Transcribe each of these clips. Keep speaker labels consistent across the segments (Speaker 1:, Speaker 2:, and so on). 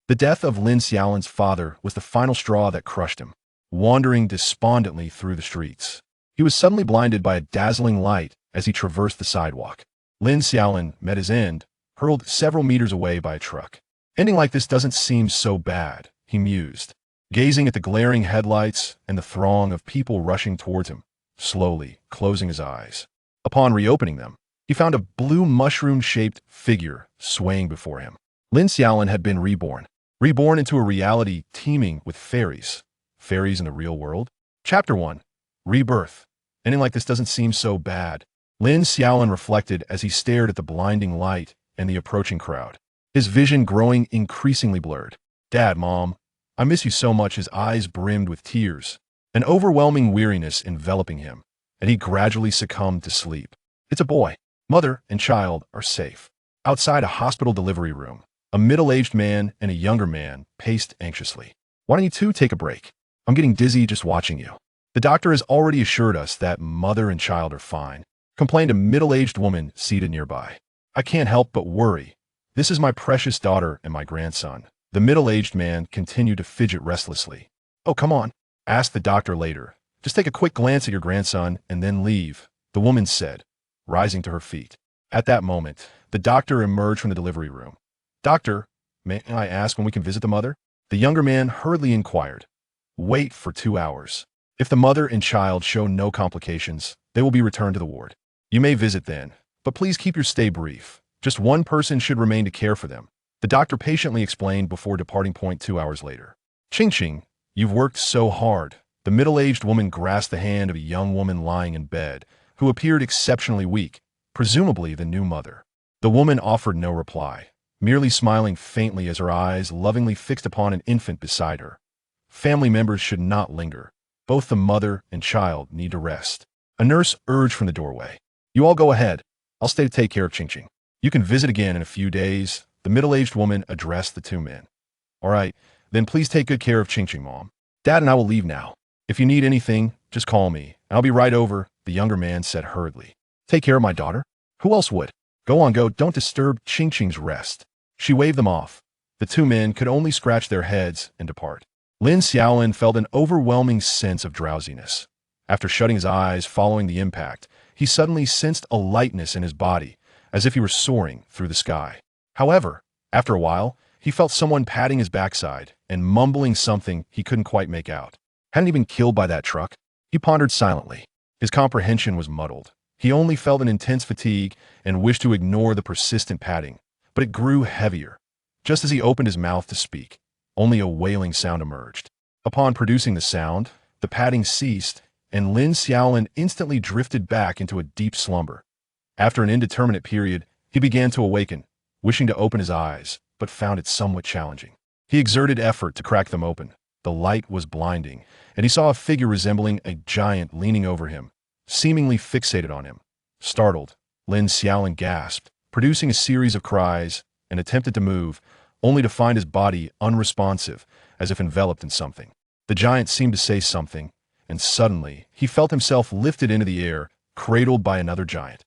Speaker 1: The death of Lin Xiaolin's father was the final straw that crushed him. Wandering despondently through the streets, he was suddenly blinded by a dazzling light as he traversed the sidewalk. Lin Xiaolin met his end, hurled several meters away by a truck. Ending like this doesn't seem so bad, he mused, gazing at the glaring headlights and the throng of people rushing towards him, slowly closing his eyes. Upon reopening them, he found a blue mushroom-shaped figure swaying before him. Lin Xiaolin had been reborn into a reality teeming with fairies. Fairies in the real world? Chapter 1. Rebirth. Ending like this doesn't seem so bad, Lin Xiaolin reflected as he stared at the blinding light and the approaching crowd, his vision growing increasingly blurred. Dad, Mom, I miss you so much. His eyes brimmed with tears, an overwhelming weariness enveloping him, and he gradually succumbed to sleep. It's a boy. Mother and child are safe. Outside a hospital delivery room, a middle-aged man and a younger man paced anxiously. Why don't you two take a break? I'm getting dizzy just watching you. The doctor has already assured us that mother and child are fine, complained a middle-aged woman seated nearby. I can't help but worry. This is my precious daughter and my grandson. The middle-aged man continued to fidget restlessly. Oh, come on, asked the doctor later. Just take a quick glance at your grandson and then leave, the woman said, rising to her feet. At that moment, the doctor emerged from the delivery room. Doctor, may I ask when we can visit the mother? The younger man hurriedly inquired. Wait for 2 hours. If the mother and child show no complications, they will be returned to the ward. You may visit then, but please keep your stay brief. Just one person should remain to care for them, the doctor patiently explained before departing. 2 hours later. Ching, you've worked so hard. The middle-aged woman grasped the hand of a young woman lying in bed, who appeared exceptionally weak, presumably the new mother. The woman offered no reply, merely smiling faintly as her eyes lovingly fixed upon an infant beside her. Family members should not linger. Both the mother and child need to rest. A nurse urged from the doorway. You all go ahead. I'll stay to take care of Ching. You can visit again in a few days. The middle-aged woman addressed the two men. All right, then please take good care of Ching, Mom. Dad and I will leave now. If you need anything, just call me. I'll be right over, the younger man said hurriedly. Take care of my daughter? Who else would? Go on, go. Don't disturb Ching's rest. She waved them off. The two men could only scratch their heads and depart. Lin Xiaolin felt an overwhelming sense of drowsiness. After shutting his eyes following the impact, he suddenly sensed a lightness in his body, as if he were soaring through the sky. However, after a while, he felt someone patting his backside and mumbling something he couldn't quite make out. Hadn't he been killed by that truck? He pondered silently. His comprehension was muddled. He only felt an intense fatigue and wished to ignore the persistent patting, but it grew heavier. Just as he opened his mouth to speak, only a wailing sound emerged. Upon producing the sound, the patting ceased, and Lin Xiaolin instantly drifted back into a deep slumber. After an indeterminate period, he began to awaken, wishing to open his eyes, but found it somewhat challenging. He exerted effort to crack them open. The light was blinding, and he saw a figure resembling a giant leaning over him, seemingly fixated on him. Startled, Lin Xiaolin gasped, producing a series of cries, and attempted to move, only to find his body unresponsive, as if enveloped in something. The giant seemed to say something, and suddenly he felt himself lifted into the air, cradled by another giant.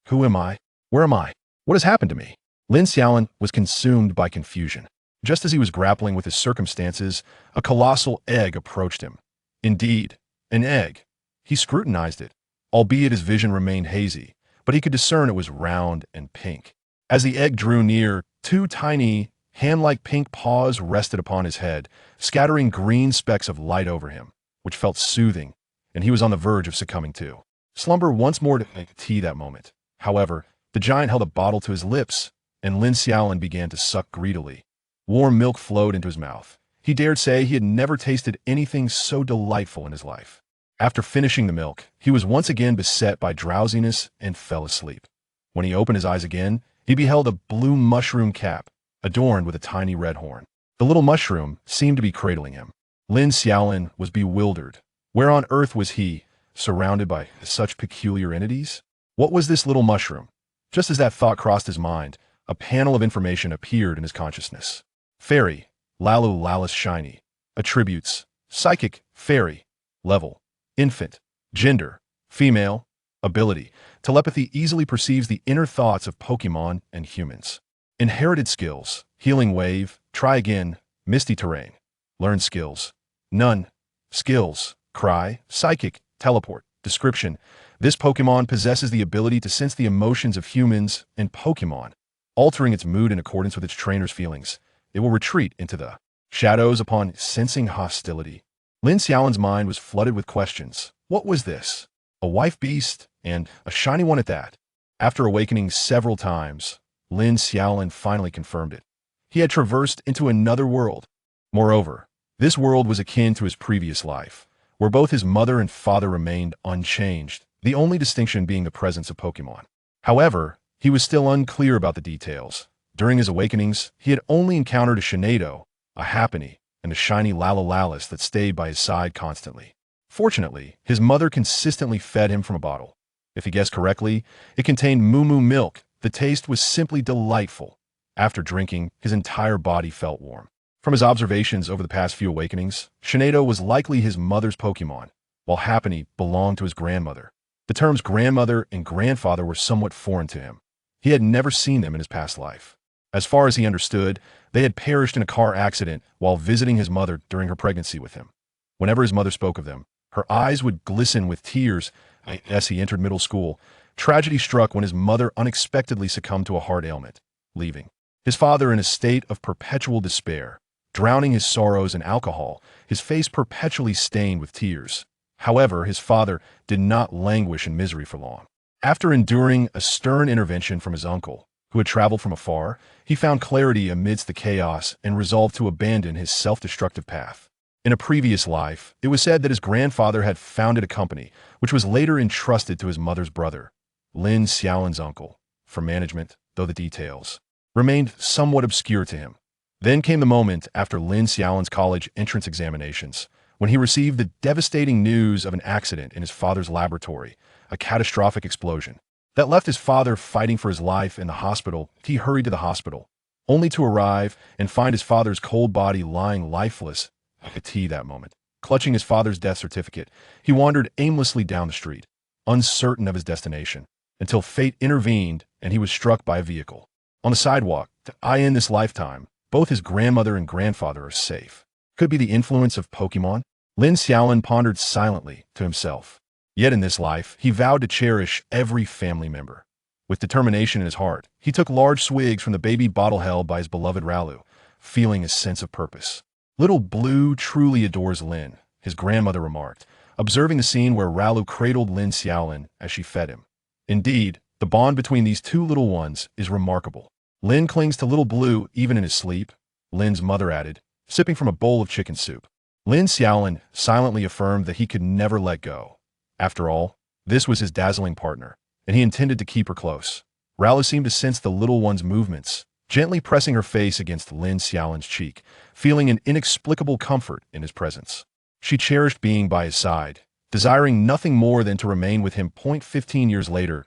Speaker 1: Who am I? Where am I? What has happened to me? Lin Xiaolin was consumed by confusion. Just as he was grappling with his circumstances, a colossal egg approached him. Indeed, an egg. He scrutinized it, albeit his vision remained hazy, but he could discern it was round and pink. As the egg drew near, two tiny, hand-like pink paws rested upon his head, scattering green specks of light over him, which felt soothing, and he was on the verge of succumbing to slumber once more to tea that moment. However, the giant held a bottle to his lips, and Lin Xiaolin began to suck greedily. Warm milk flowed into his mouth. He dared say he had never tasted anything so delightful in his life. After finishing the milk, he was once again beset by drowsiness and fell asleep. When he opened his eyes again, he beheld a blue mushroom cap, adorned with a tiny red horn. The little mushroom seemed to be cradling him. Lin Xiaolin was bewildered. Where on earth was he, surrounded by such peculiar entities? What was this little mushroom? Just as that thought crossed his mind, a panel of information appeared in his consciousness. Fairy, Lalu Lalus Shiny. Attributes, Psychic, Fairy. Level, Infant. Gender, Female. Ability, Telepathy easily perceives the inner thoughts of Pokémon and humans. Inherited skills, Healing Wave, Try Again, Misty terrain. Learn skills. None. Skills. Cry, psychic, teleport. Description. This Pokémon possesses the ability to sense the emotions of humans and Pokémon, altering its mood in accordance with its trainer's feelings. It will retreat into the shadows upon sensing hostility. Lin Xiaolin's mind was flooded with questions. What was this? A wife beast, and a shiny one at that. After awakening several times, Lin Xiaolin finally confirmed it. He had traversed into another world. Moreover, this world was akin to his previous life, where both his mother and father remained unchanged, the only distinction being the presence of Pokémon. However, he was still unclear about the details. During his awakenings, he had only encountered a Shinado, a Happiny, and a shiny Lalalalis that stayed by his side constantly. Fortunately, his mother consistently fed him from a bottle. If he guessed correctly, it contained moo milk. The taste was simply delightful. After drinking, his entire body felt warm. From his observations over the past few awakenings, Shinado was likely his mother's Pokémon, while Happiny belonged to his grandmother. The terms grandmother and grandfather were somewhat foreign to him. He had never seen them in his past life. As far as he understood, they had perished in a car accident while visiting his mother during her pregnancy with him. Whenever his mother spoke of them, her eyes would glisten with tears. As he entered middle school, tragedy struck when his mother unexpectedly succumbed to a heart ailment, leaving his father in a state of perpetual despair, drowning his sorrows in alcohol, his face perpetually stained with tears. However, his father did not languish in misery for long. After enduring a stern intervention from his uncle, who had traveled from afar, he found clarity amidst the chaos and resolved to abandon his self-destructive path. In a previous life, it was said that his grandfather had founded a company, which was later entrusted to his mother's brother, Lin Xiaolin's uncle, for management, though the details remained somewhat obscure to him. Then came the moment after Lin Xiaolin's college entrance examinations, when he received the devastating news of an accident in his father's laboratory, a catastrophic explosion that left his father fighting for his life in the hospital. He hurried to the hospital, only to arrive and find his father's cold body lying lifeless at that moment. Clutching his father's death certificate, he wandered aimlessly down the street, uncertain of his destination, until fate intervened and he was struck by a vehicle. On the sidewalk, in this lifetime, both his grandmother and grandfather are safe. Could be the influence of Pokémon? Lin Xiaolin pondered silently to himself. Yet in this life, he vowed to cherish every family member. With determination in his heart, he took large swigs from the baby bottle held by his beloved Ralu, feeling a sense of purpose. Little Blue truly adores Lin, his grandmother remarked, observing the scene where Ralu cradled Lin Xiaolin as she fed him. Indeed, the bond between these two little ones is remarkable. Lin clings to Little Blue even in his sleep, Lin's mother added, sipping from a bowl of chicken soup. Lin Xiaolin silently affirmed that he could never let go. After all, this was his dazzling partner, and he intended to keep her close. Ralu seemed to sense the little one's movements, gently pressing her face against Lin Xiaolin's cheek, feeling an inexplicable comfort in his presence. She cherished being by his side, desiring nothing more than to remain with him. 15 years later,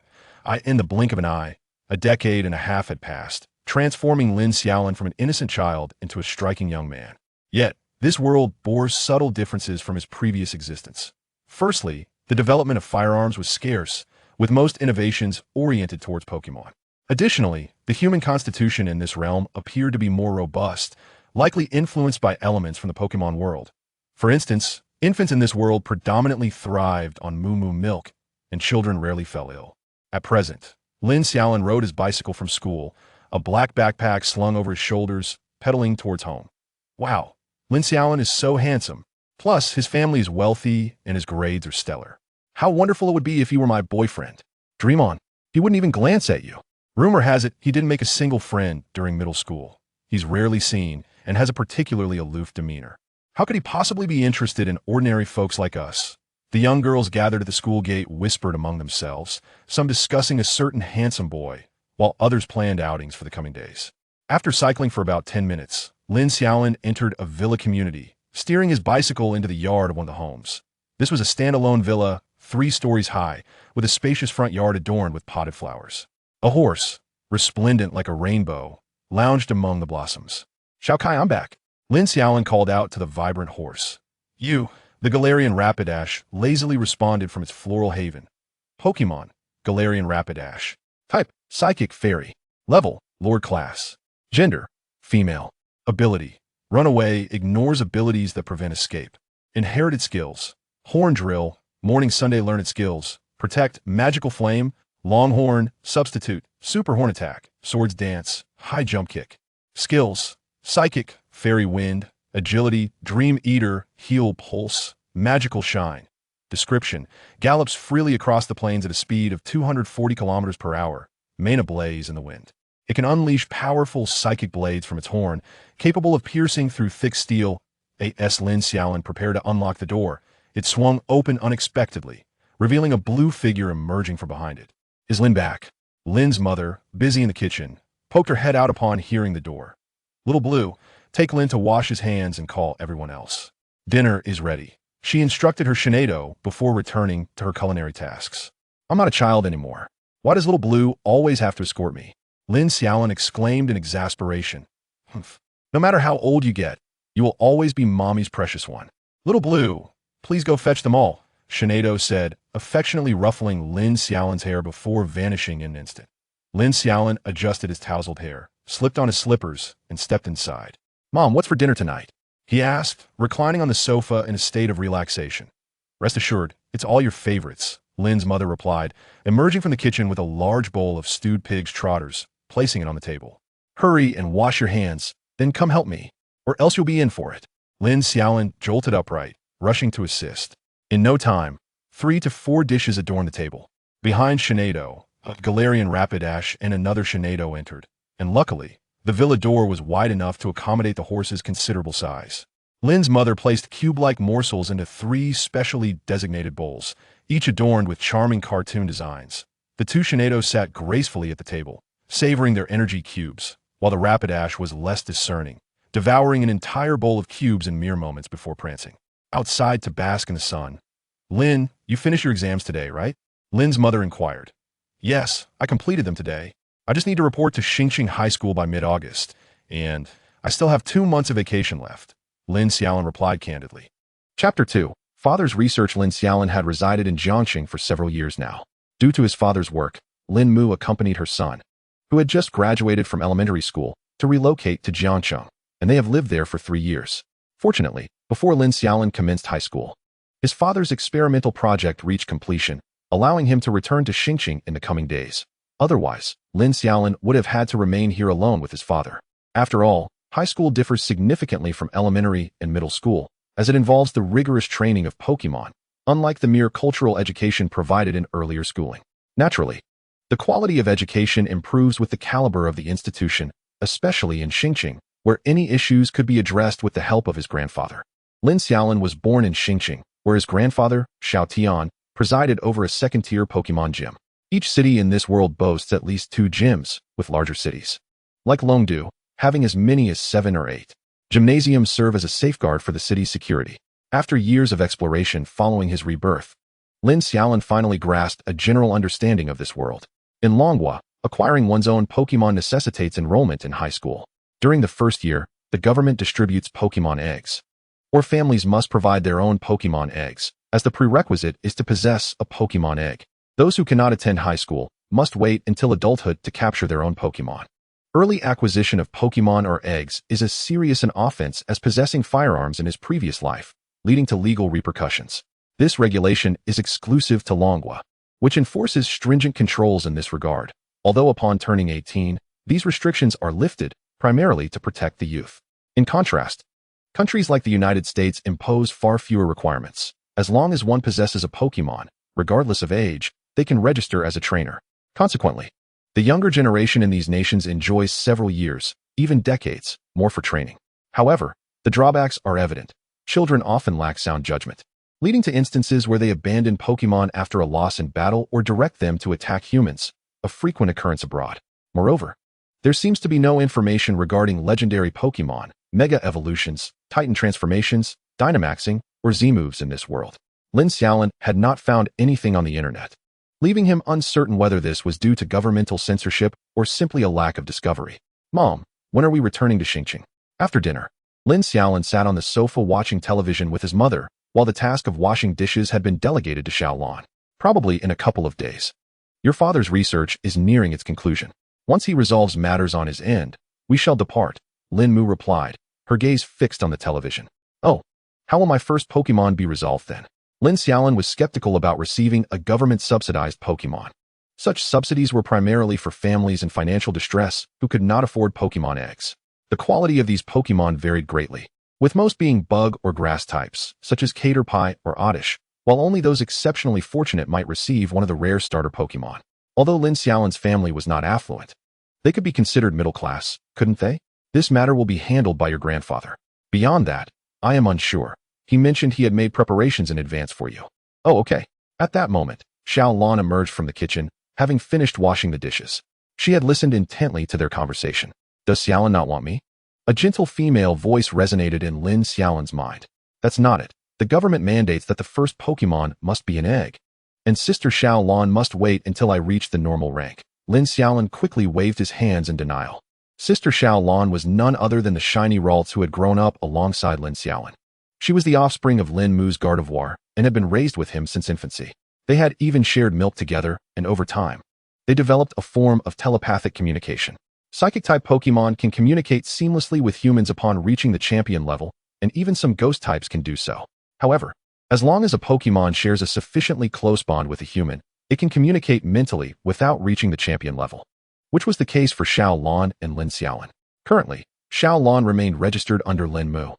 Speaker 1: in the blink of an eye, a decade and a half had passed, transforming Lin Xiaolin from an innocent child into a striking young man. Yet, this world bore subtle differences from his previous existence. Firstly, the development of firearms was scarce, with most innovations oriented towards Pokémon. Additionally, the human constitution in this realm appeared to be more robust, likely influenced by elements from the Pokémon world. For instance, infants in this world predominantly thrived on moo milk, and children rarely fell ill. At present, Lin Xiaolin rode his bicycle from school, a black backpack slung over his shoulders, pedaling towards home. Wow, Lin Xiaolin is so handsome. Plus, his family is wealthy and his grades are stellar. How wonderful it would be if he were my boyfriend. Dream on. He wouldn't even glance at you. Rumor has it he didn't make a single friend during middle school. He's rarely seen and has a particularly aloof demeanor. How could he possibly be interested in ordinary folks like us? The young girls gathered at the school gate whispered among themselves, some discussing a certain handsome boy, while others planned outings for the coming days. After cycling for about 10 minutes, Lin Xiaolin entered a villa community, steering his bicycle into the yard of one of the homes. This was a standalone villa, 3 stories high, with a spacious front yard adorned with potted flowers. A horse, resplendent like a rainbow, lounged among the blossoms. "Xiaokai, I'm back," Lin Xiaolin called out to the vibrant horse. "You," the Galarian Rapidash lazily responded from its floral haven. Pokémon, Galarian Rapidash. Type, Psychic Fairy. Level, Lord Class. Gender, female. Ability, Runaway ignores abilities that prevent escape. Inherited skills. Horn drill, morning Sunday learned skills. Protect, magical flame, longhorn, substitute, super horn attack, swords dance, high jump kick. Skills. Psychic, fairy wind, agility, dream eater, heal pulse, magical shine. Description. Gallops freely across the plains at a speed of 240 kilometers per hour, mane ablaze in the wind. It can unleash powerful psychic blades from its horn, capable of piercing through thick steel. A.S. Lin Xiaolin prepared to unlock the door. It swung open unexpectedly, revealing a blue figure emerging from behind it. Is Lin back? Lin's mother, busy in the kitchen, poked her head out upon hearing the door. Little Blue, take Lin to wash his hands and call everyone else. Dinner is ready. She instructed her Shinado before returning to her culinary tasks. I'm not a child anymore. Why does Little Blue always have to escort me? Lin Xiaolin exclaimed in exasperation. Humph. No matter how old you get, you will always be Mommy's precious one. Little Blue, please go fetch them all, Shinado said, affectionately ruffling Lin Xiaolin's hair before vanishing in an instant. Lin Xiaolin adjusted his tousled hair, slipped on his slippers, and stepped inside. Mom, what's for dinner tonight? He asked, reclining on the sofa in a state of relaxation. Rest assured, it's all your favorites, Lin's mother replied, emerging from the kitchen with a large bowl of stewed pig's trotters, placing it on the table. Hurry and wash your hands, then come help me, or else you'll be in for it. Lin Xiaolin jolted upright, rushing to assist. In no time, 3 to 4 dishes adorned the table. Behind Shinado, a Galarian Rapidash and another Shinado entered, and luckily, the villa door was wide enough to accommodate the horse's considerable size. Lin's mother placed cube-like morsels into 3 specially designated bowls, each adorned with charming cartoon designs. The 2 Shinados sat gracefully at the table, savoring their energy cubes, while the Rapidash was less discerning, devouring an entire bowl of cubes in mere moments before prancing outside to bask in the sun. Lin, you finished your exams today, right? Lin's mother inquired. Yes, I completed them today. I just need to report to Xingqing High School by mid-August, and I still have 2 months of vacation left, Lin Xiaolin replied candidly. Chapter 2. Father's research. Lin Xiaolin had resided in Jiangxing for several years now. Due to his father's work, Lin Mu accompanied her son, who had just graduated from elementary school, to relocate to Jiangxing, and they have lived there for 3 years. Fortunately, before Lin Xiaolin commenced high school, his father's experimental project reached completion, allowing him to return to Xingqing in the coming days. Otherwise, Lin Xiaolin would have had to remain here alone with his father. After all, high school differs significantly from elementary and middle school, as it involves the rigorous training of Pokémon, unlike the mere cultural education provided in earlier schooling. Naturally, the quality of education improves with the caliber of the institution, especially in Xingqing, where any issues could be addressed with the help of his grandfather. Lin Xiaolin was born in Xingqing, where his grandfather, Xiao Tian, presided over a second-tier Pokémon gym. Each city in this world boasts at least 2 gyms, with larger cities, like Longdu, having as many as 7 or 8. Gymnasiums serve as a safeguard for the city's security. After years of exploration following his rebirth, Lin Xiaolin finally grasped a general understanding of this world. In Longhua, acquiring one's own Pokémon necessitates enrollment in high school. During the first year, the government distributes Pokémon eggs, or families must provide their own Pokémon eggs, as the prerequisite is to possess a Pokémon egg. Those who cannot attend high school must wait until adulthood to capture their own Pokémon. Early acquisition of Pokémon or eggs is as serious an offense as possessing firearms in his previous life, leading to legal repercussions. This regulation is exclusive to Longhua, which enforces stringent controls in this regard, although upon turning 18, these restrictions are lifted, primarily to protect the youth. In contrast, countries like the United States impose far fewer requirements. As long as one possesses a Pokémon, regardless of age, they can register as a trainer. Consequently, the younger generation in these nations enjoys several years, even decades, more for training. However, the drawbacks are evident. Children often lack sound judgment, leading to instances where they abandon Pokémon after a loss in battle or direct them to attack humans, a frequent occurrence abroad. Moreover, there seems to be no information regarding legendary Pokémon, Mega Evolutions, Titan Transformations, Dynamaxing, or Z-moves in this world. Lin Xiaolin had not found anything on the internet, leaving him uncertain whether this was due to governmental censorship or simply a lack of discovery. Mom, when are we returning to Xingqing? After dinner, Lin Xiaolin sat on the sofa watching television with his mother, while the task of washing dishes had been delegated to Xiaolin. Probably in a couple of days. Your father's research is nearing its conclusion. Once he resolves matters on his end, we shall depart, Lin Mu replied, her gaze fixed on the television. Oh, how will my first Pokémon be resolved then? Lin Xiaolin was skeptical about receiving a government-subsidized Pokémon. Such subsidies were primarily for families in financial distress who could not afford Pokémon eggs. The quality of these Pokémon varied greatly, with most being bug or grass types, such as Caterpie or Oddish, while only those exceptionally fortunate might receive one of the rare starter Pokémon. Although Lin Xiaolin's family was not affluent, they could be considered middle class, couldn't they? This matter will be handled by your grandfather. Beyond that, I am unsure. He mentioned he had made preparations in advance for you. Oh, okay. At that moment, Xiaolin emerged from the kitchen, having finished washing the dishes. She had listened intently to their conversation. Does Xiaolin not want me? A gentle female voice resonated in Lin Xiaolin's mind. That's not it. The government mandates that the first Pokémon must be an egg. And Sister Xiaolin must wait until I reach the normal rank. Lin Xiaolin quickly waved his hands in denial. Sister Xiaolin was none other than the shiny Ralts who had grown up alongside Lin Xiaolin. She was the offspring of Lin Mu's Gardevoir and had been raised with him since infancy. They had even shared milk together, and over time, they developed a form of telepathic communication. Psychic-type Pokémon can communicate seamlessly with humans upon reaching the champion level, and even some ghost types can do so. However, as long as a Pokémon shares a sufficiently close bond with a human, it can communicate mentally without reaching the champion level, which was the case for Xiaolin and Lin Xiaolin. Currently, Xiaolin remained registered under Lin Mu,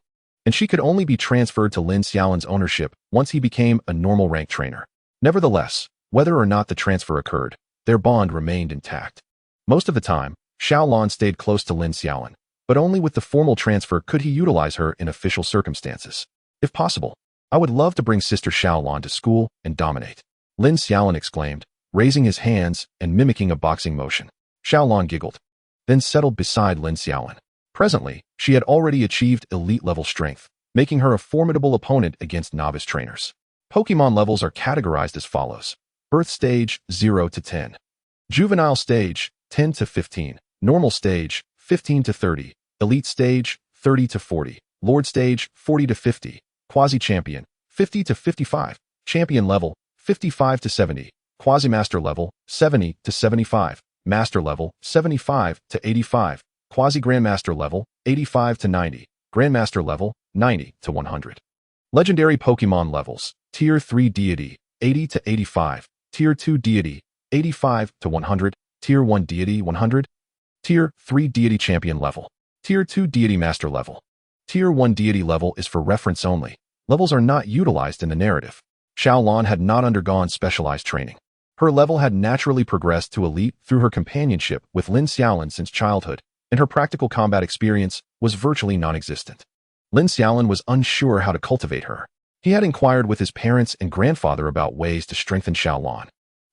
Speaker 1: and she could only be transferred to Lin Xiaolin's ownership once he became a normal rank trainer. Nevertheless, whether or not the transfer occurred, their bond remained intact. Most of the time, Xiaolin stayed close to Lin Xiaolin, but only with the formal transfer could he utilize her in official circumstances. If possible, I would love to bring Sister Xiaolin to school and dominate, Lin Xiaolin exclaimed, raising his hands and mimicking a boxing motion. Xiaolin giggled, then settled beside Lin Xiaolin. Presently, she had already achieved elite-level strength, making her a formidable opponent against novice trainers. Pokémon levels are categorized as follows. Birth stage, 0 to 10. Juvenile stage, 10 to 15. Normal stage, 15 to 30. Elite stage, 30 to 40. Lord stage, 40 to 50. Quasi-champion, 50 to 55. Champion level, 55 to 70. Quasi-master level, 70 to 75. Master level, 75 to 85. Quasi-grandmaster level, 85 to 90. Grandmaster level, 90 to 100. Legendary Pokémon levels. Tier 3 Deity, 80 to 85. Tier 2 Deity, 85 to 100. Tier 1 Deity, 100. Tier 3 Deity Champion level. Tier 2 Deity Master level. Tier 1 Deity level is for reference only. Levels are not utilized in the narrative. Xiaolin had not undergone specialized training. Her level had naturally progressed to elite through her companionship with Lin Xiaolin since childhood, and her practical combat experience was virtually non-existent. Lin Xiaolin was unsure how to cultivate her. He had inquired with his parents and grandfather about ways to strengthen Xiaolin,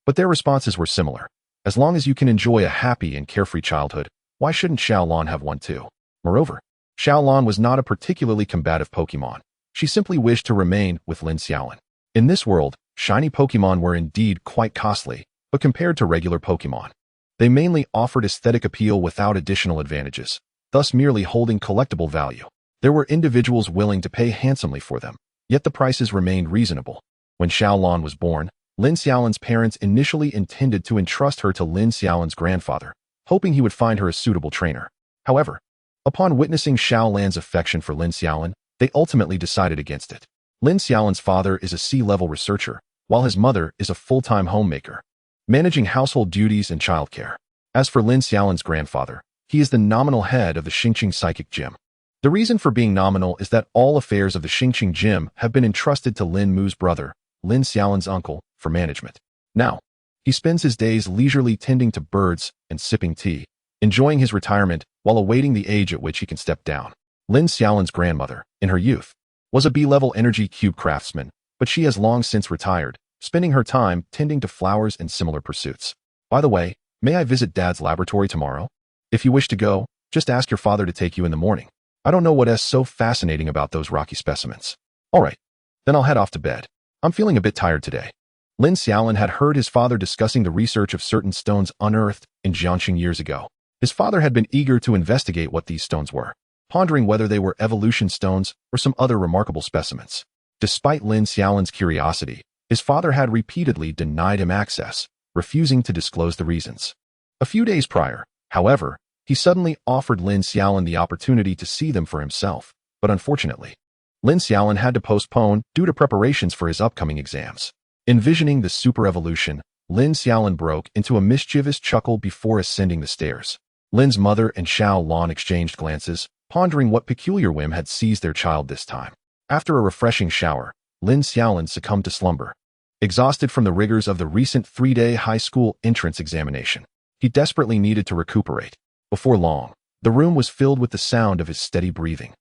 Speaker 1: but their responses were similar. As long as you can enjoy a happy and carefree childhood, why shouldn't Xiaolin have one too? Moreover, Xiaolin was not a particularly combative Pokémon. She simply wished to remain with Lin Xiaolin. In this world, shiny Pokémon were indeed quite costly, but compared to regular Pokémon, they mainly offered aesthetic appeal without additional advantages, thus merely holding collectible value. There were individuals willing to pay handsomely for them, yet the prices remained reasonable. When Xiaolin was born, Lin Xiaolin's parents initially intended to entrust her to Lin Xiaolin's grandfather, hoping he would find her a suitable trainer. However, upon witnessing Xiaolin's affection for Lin Xiaolin, they ultimately decided against it. Lin Xiaolin's father is a C-level researcher, while his mother is a full-time homemaker, managing household duties and childcare. As for Lin Xiaolin's grandfather, he is the nominal head of the Xingqing Psychic Gym. The reason for being nominal is that all affairs of the Xingqing Gym have been entrusted to Lin Mu's brother, Lin Xiaolin's uncle, for management. Now, he spends his days leisurely tending to birds and sipping tea, enjoying his retirement while awaiting the age at which he can step down. Lin Xiaolin's grandmother, in her youth, was a B-level energy cube craftsman, but she has long since retired, spending her time tending to flowers and similar pursuits. By the way, may I visit Dad's laboratory tomorrow? If you wish to go, just ask your father to take you in the morning. I don't know what is so fascinating about those rocky specimens. All right, then I'll head off to bed. I'm feeling a bit tired today. Lin Xiaolin had heard his father discussing the research of certain stones unearthed in Jiangxing years ago. His father had been eager to investigate what these stones were, pondering whether they were evolution stones or some other remarkable specimens. Despite Lin Xiaolin's curiosity, his father had repeatedly denied him access, refusing to disclose the reasons. A few days prior, however, he suddenly offered Lin Xiaolin the opportunity to see them for himself. but unfortunately, Lin Xiaolin had to postpone due to preparations for his upcoming exams. Envisioning the super evolution, Lin Xiaolin broke into a mischievous chuckle before ascending the stairs. Lin's mother and Xiaolin exchanged glances, pondering what peculiar whim had seized their child this time. After a refreshing shower, Lin Xiaolin succumbed to slumber. Exhausted from the rigors of the recent 3-day high school entrance examination, he desperately needed to recuperate. Before long, the room was filled with the sound of his steady breathing.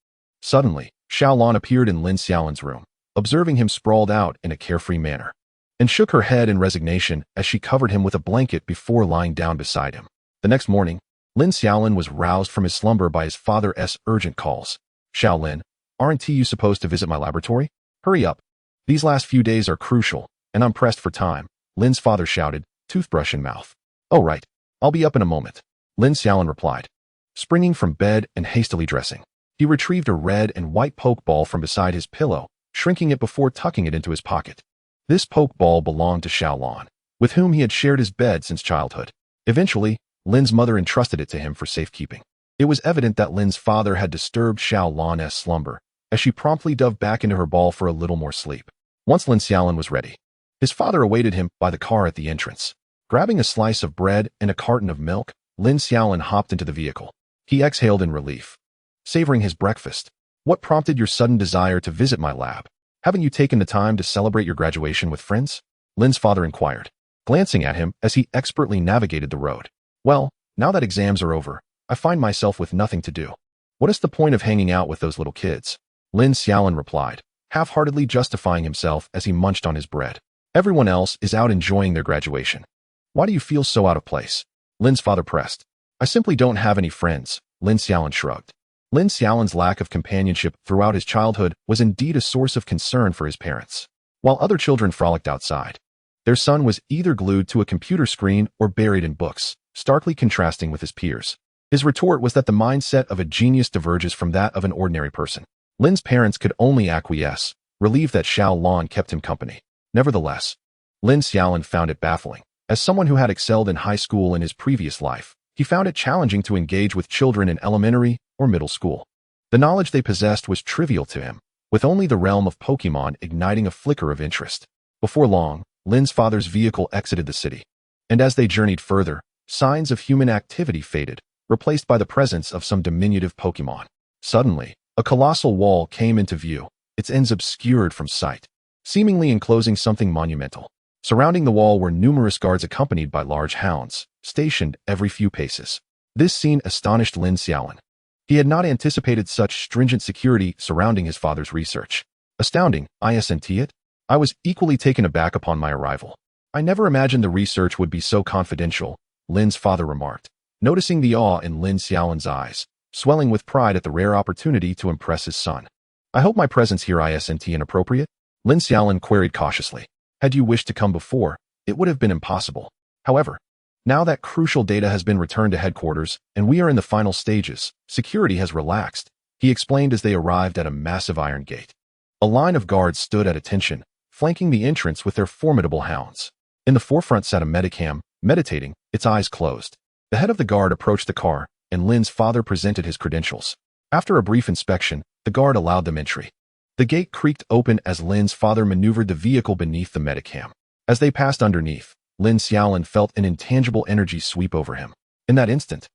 Speaker 1: Suddenly, Xiaolin appeared in Lin Xiaolin's room, observing him sprawled out in a carefree manner, and shook her head in resignation as she covered him with a blanket before lying down beside him. The next morning, Lin Xiaolin was roused from his slumber by his father's urgent calls. "Xiaolin, aren't you supposed to visit my laboratory? Hurry up. These last few days are crucial, and I'm pressed for time," Lin's father shouted, toothbrush in mouth. "Oh right, I'll be up in a moment," Lin Xiaolin replied. Springing from bed and hastily dressing, he retrieved a red and white pokeball from beside his pillow, shrinking it before tucking it into his pocket. This pokeball belonged to Xiaolin, with whom he had shared his bed since childhood. Eventually, Lin's mother entrusted it to him for safekeeping. It was evident that Lin's father had disturbed Xiaolin's slumber, as she promptly dove back into her ball for a little more sleep. Once Lin Xiaolin was ready, his father awaited him by the car at the entrance. Grabbing a slice of bread and a carton of milk, Lin Xiaolin hopped into the vehicle. He exhaled in relief, savoring his breakfast. "What prompted your sudden desire to visit my lab? Haven't you taken the time to celebrate your graduation with friends?" Lin's father inquired, glancing at him as he expertly navigated the road. "Well, now that exams are over, I find myself with nothing to do. What is the point of hanging out with those little kids?" Lin Xiaolin replied, half-heartedly justifying himself as he munched on his bread. "Everyone else is out enjoying their graduation. Why do you feel so out of place?" Lin's father pressed. "I simply don't have any friends," Lin Xiaolin shrugged. Lin Xiaolin's lack of companionship throughout his childhood was indeed a source of concern for his parents. While other children frolicked outside, their son was either glued to a computer screen or buried in books, starkly contrasting with his peers. His retort was that the mindset of a genius diverges from that of an ordinary person. Lin's parents could only acquiesce, relieved that Xiaolin kept him company. Nevertheless, Lin Xiaolin found it baffling. As someone who had excelled in high school in his previous life, he found it challenging to engage with children in elementary or middle school. The knowledge they possessed was trivial to him, with only the realm of Pokémon igniting a flicker of interest. Before long, Lin's father's vehicle exited the city, and as they journeyed further, signs of human activity faded, replaced by the presence of some diminutive Pokémon. Suddenly, a colossal wall came into view, its ends obscured from sight, seemingly enclosing something monumental. Surrounding the wall were numerous guards accompanied by large hounds, stationed every few paces. This scene astonished Lin Xiaolin. He had not anticipated such stringent security surrounding his father's research. "Astounding, isn't it? I was equally taken aback upon my arrival. I never imagined the research would be so confidential," Lin's father remarked, noticing the awe in Lin Xiaolin's eyes, swelling with pride at the rare opportunity to impress his son. "I hope my presence here isn't inappropriate?" Lin Xiaolin queried cautiously. "Had you wished to come before, it would have been impossible. However, now that crucial data has been returned to headquarters and we are in the final stages, security has relaxed," he explained as they arrived at a massive iron gate. A line of guards stood at attention, flanking the entrance with their formidable hounds. In the forefront sat a medicam, meditating, its eyes closed. The head of the guard approached the car, and Lin's father presented his credentials. After a brief inspection, the guard allowed them entry. The gate creaked open as Lin's father maneuvered the vehicle beneath the medicam. As they passed underneath, Lin Xiaolin felt an intangible energy sweep over him. In that instant,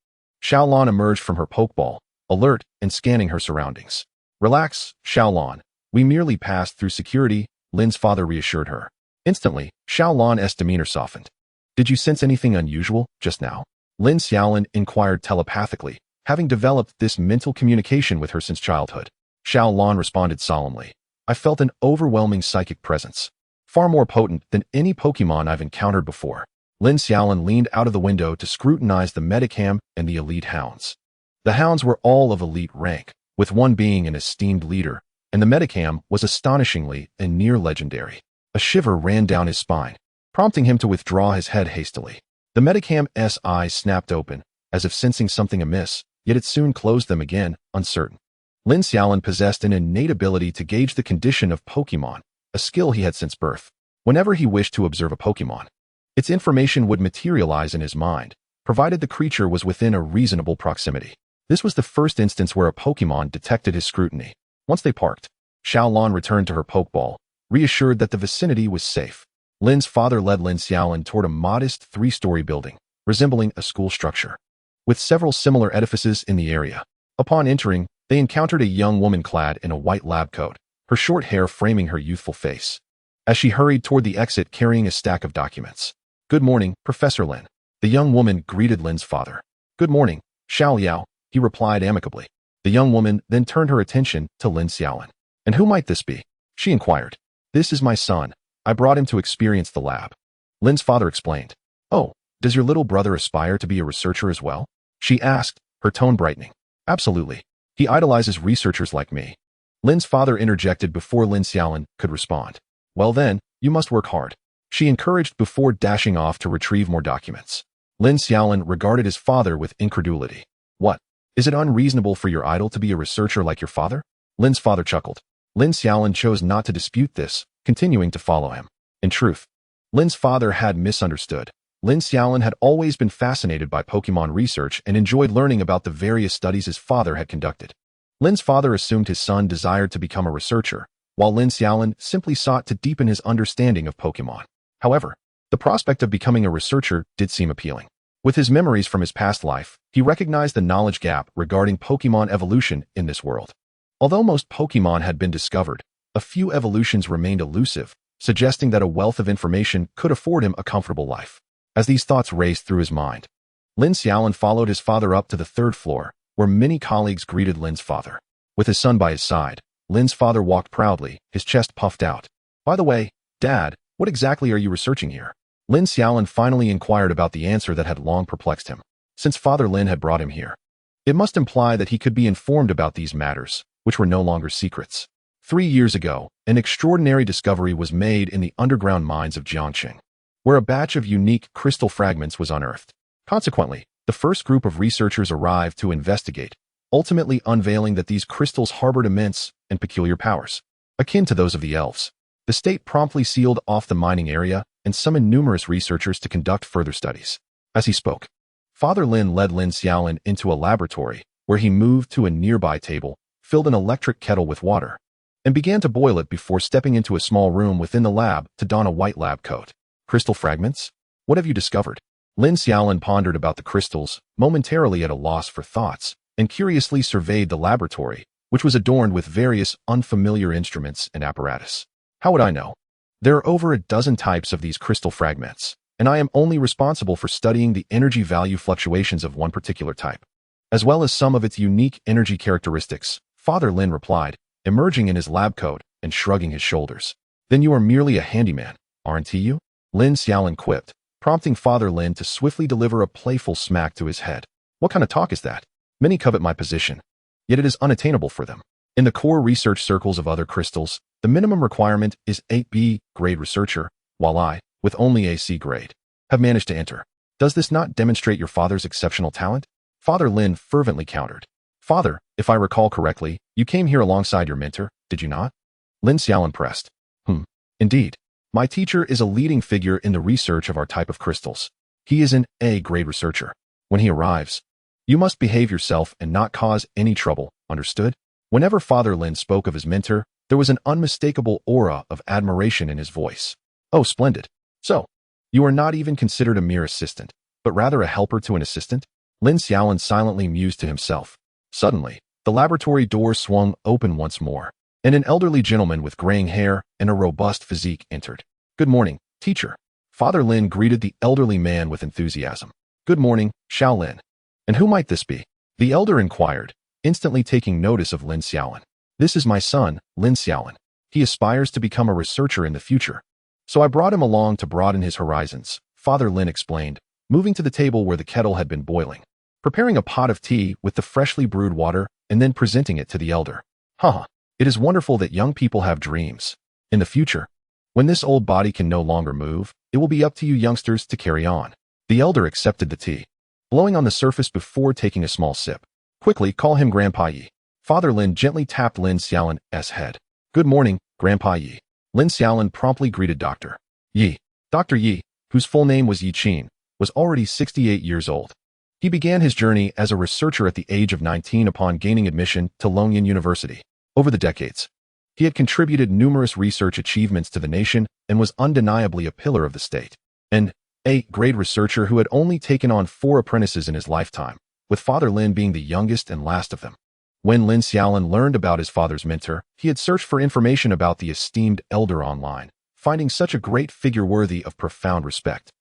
Speaker 1: Xiaolin emerged from her pokeball, alert and scanning her surroundings. "Relax, Xiaolin. We merely passed through security," Lin's father reassured her. Instantly, Xiaolin's demeanor softened. "Did you sense anything unusual just now?" Lin Xiaolin inquired telepathically, having developed this mental communication with her since childhood. Xiaolin responded solemnly. "I felt an overwhelming psychic presence, far more potent than any Pokémon I've encountered before." Lin Xiaolin leaned out of the window to scrutinize the medicam and the elite hounds. The hounds were all of elite rank, with one being an esteemed leader, and the medicam was astonishingly and near legendary. A shiver ran down his spine, prompting him to withdraw his head hastily. The medicam's eyes snapped open, as if sensing something amiss, yet it soon closed them again, uncertain. Lin Xiaolin possessed an innate ability to gauge the condition of Pokémon, a skill he had since birth. Whenever he wished to observe a Pokémon, its information would materialize in his mind, provided the creature was within a reasonable proximity. This was the first instance where a Pokémon detected his scrutiny. Once they parked, Xiaolin returned to her pokeball, reassured that the vicinity was safe. Lin's father led Lin Xiaolin toward a modest three-story building, resembling a school structure, with several similar edifices in the area. Upon entering, they encountered a young woman clad in a white lab coat, her short hair framing her youthful face, as she hurried toward the exit carrying a stack of documents. "Good morning, Professor Lin." The young woman greeted Lin's father. "Good morning, Xiao Liao," he replied amicably. The young woman then turned her attention to Lin Xiaolin. "And who might this be?" she inquired. "This is my son. I brought him to experience the lab," Lin's father explained. "Oh, does your little brother aspire to be a researcher as well?" she asked, her tone brightening. "Absolutely. He idolizes researchers like me," Lin's father interjected before Lin Xiaolin could respond. "Well then, you must work hard," she encouraged before dashing off to retrieve more documents. Lin Xiaolin regarded his father with incredulity. "What? Is it unreasonable for your idol to be a researcher like your father?" Lin's father chuckled. Lin Xiaolin chose not to dispute this, continuing to follow him. In truth, Lin's father had misunderstood. Lin Xiaolin had always been fascinated by Pokémon research and enjoyed learning about the various studies his father had conducted. Lin's father assumed his son desired to become a researcher, while Lin Xiaolin simply sought to deepen his understanding of Pokémon. However, the prospect of becoming a researcher did seem appealing. With his memories from his past life, he recognized the knowledge gap regarding Pokémon evolution in this world. Although most Pokémon had been discovered, a few evolutions remained elusive, suggesting that a wealth of information could afford him a comfortable life. As these thoughts raced through his mind, Lin Xiaolin followed his father up to the third floor, where many colleagues greeted Lin's father. With his son by his side, Lin's father walked proudly, his chest puffed out. "By the way, Dad, what exactly are you researching here?" Lin Xiaolin finally inquired about the answer that had long perplexed him. Since Father Lin had brought him here, it must imply that he could be informed about these matters, which were no longer secrets. 3 years ago, an extraordinary discovery was made in the underground mines of Jiangqing, where a batch of unique crystal fragments was unearthed. Consequently, the first group of researchers arrived to investigate, ultimately unveiling that these crystals harbored immense and peculiar powers, akin to those of the elves. The state promptly sealed off the mining area and summoned numerous researchers to conduct further studies. As he spoke, Father Lin led Lin Xiaolin into a laboratory, where he moved to a nearby table, filled an electric kettle with water, and began to boil it before stepping into a small room within the lab to don a white lab coat. "Crystal fragments? What have you discovered?" Lin Xiaolin pondered about the crystals, momentarily at a loss for thoughts, and curiously surveyed the laboratory, which was adorned with various unfamiliar instruments and apparatus. "How would I know? There are over a dozen types of these crystal fragments, and I am only responsible for studying the energy value fluctuations of one particular type, as well as some of its unique energy characteristics," Father Lin replied, emerging in his lab coat and shrugging his shoulders. "Then you are merely a handyman, aren't you?" Lin Xiaolin quipped, prompting Father Lin to swiftly deliver a playful smack to his head. "What kind of talk is that? Many covet my position, yet it is unattainable for them. In the core research circles of other crystals, the minimum requirement is 8B grade researcher, while I, with only a C grade, have managed to enter. Does this not demonstrate your father's exceptional talent?" Father Lin fervently countered. "Father, if I recall correctly, you came here alongside your mentor, did you not?" Lin Xiaolin pressed. Indeed. My teacher is a leading figure in the research of our type of crystals. He is an A-grade researcher. When he arrives, you must behave yourself and not cause any trouble, understood?" Whenever Father Lin spoke of his mentor, there was an unmistakable aura of admiration in his voice. "Oh, splendid. So, you are not even considered a mere assistant, but rather a helper to an assistant?" Lin Xiaolin silently mused to himself. Suddenly, the laboratory door swung open once more, and an elderly gentleman with graying hair and a robust physique entered. "Good morning, teacher." Father Lin greeted the elderly man with enthusiasm. "Good morning, Xiaolin. And who might this be?" the elder inquired, instantly taking notice of Lin Xiaolin. "This is my son, Lin Xiaolin. He aspires to become a researcher in the future, so I brought him along to broaden his horizons," Father Lin explained, moving to the table where the kettle had been boiling, preparing a pot of tea with the freshly brewed water and then presenting it to the elder. It is wonderful that young people have dreams. In the future, when this old body can no longer move, it will be up to you youngsters to carry on." The elder accepted the tea, blowing on the surface before taking a small sip. "Quickly call him Grandpa Yi." Father Lin gently tapped Lin Xiaolin's head. "Good morning, Grandpa Yi." Lin Xiaolin promptly greeted Dr. Yi. Dr. Yi, whose full name was Yi Qin, was already 68 years old. He began his journey as a researcher at the age of 19 upon gaining admission to Longyan University. Over the decades, he had contributed numerous research achievements to the nation and was undeniably a pillar of the state. An A-grade researcher who had only taken on 4 apprentices in his lifetime, with Father Lin being the youngest and last of them. When Lin Xiaolin learned about his father's mentor, he had searched for information about the esteemed elder online, finding such a great figure worthy of profound respect.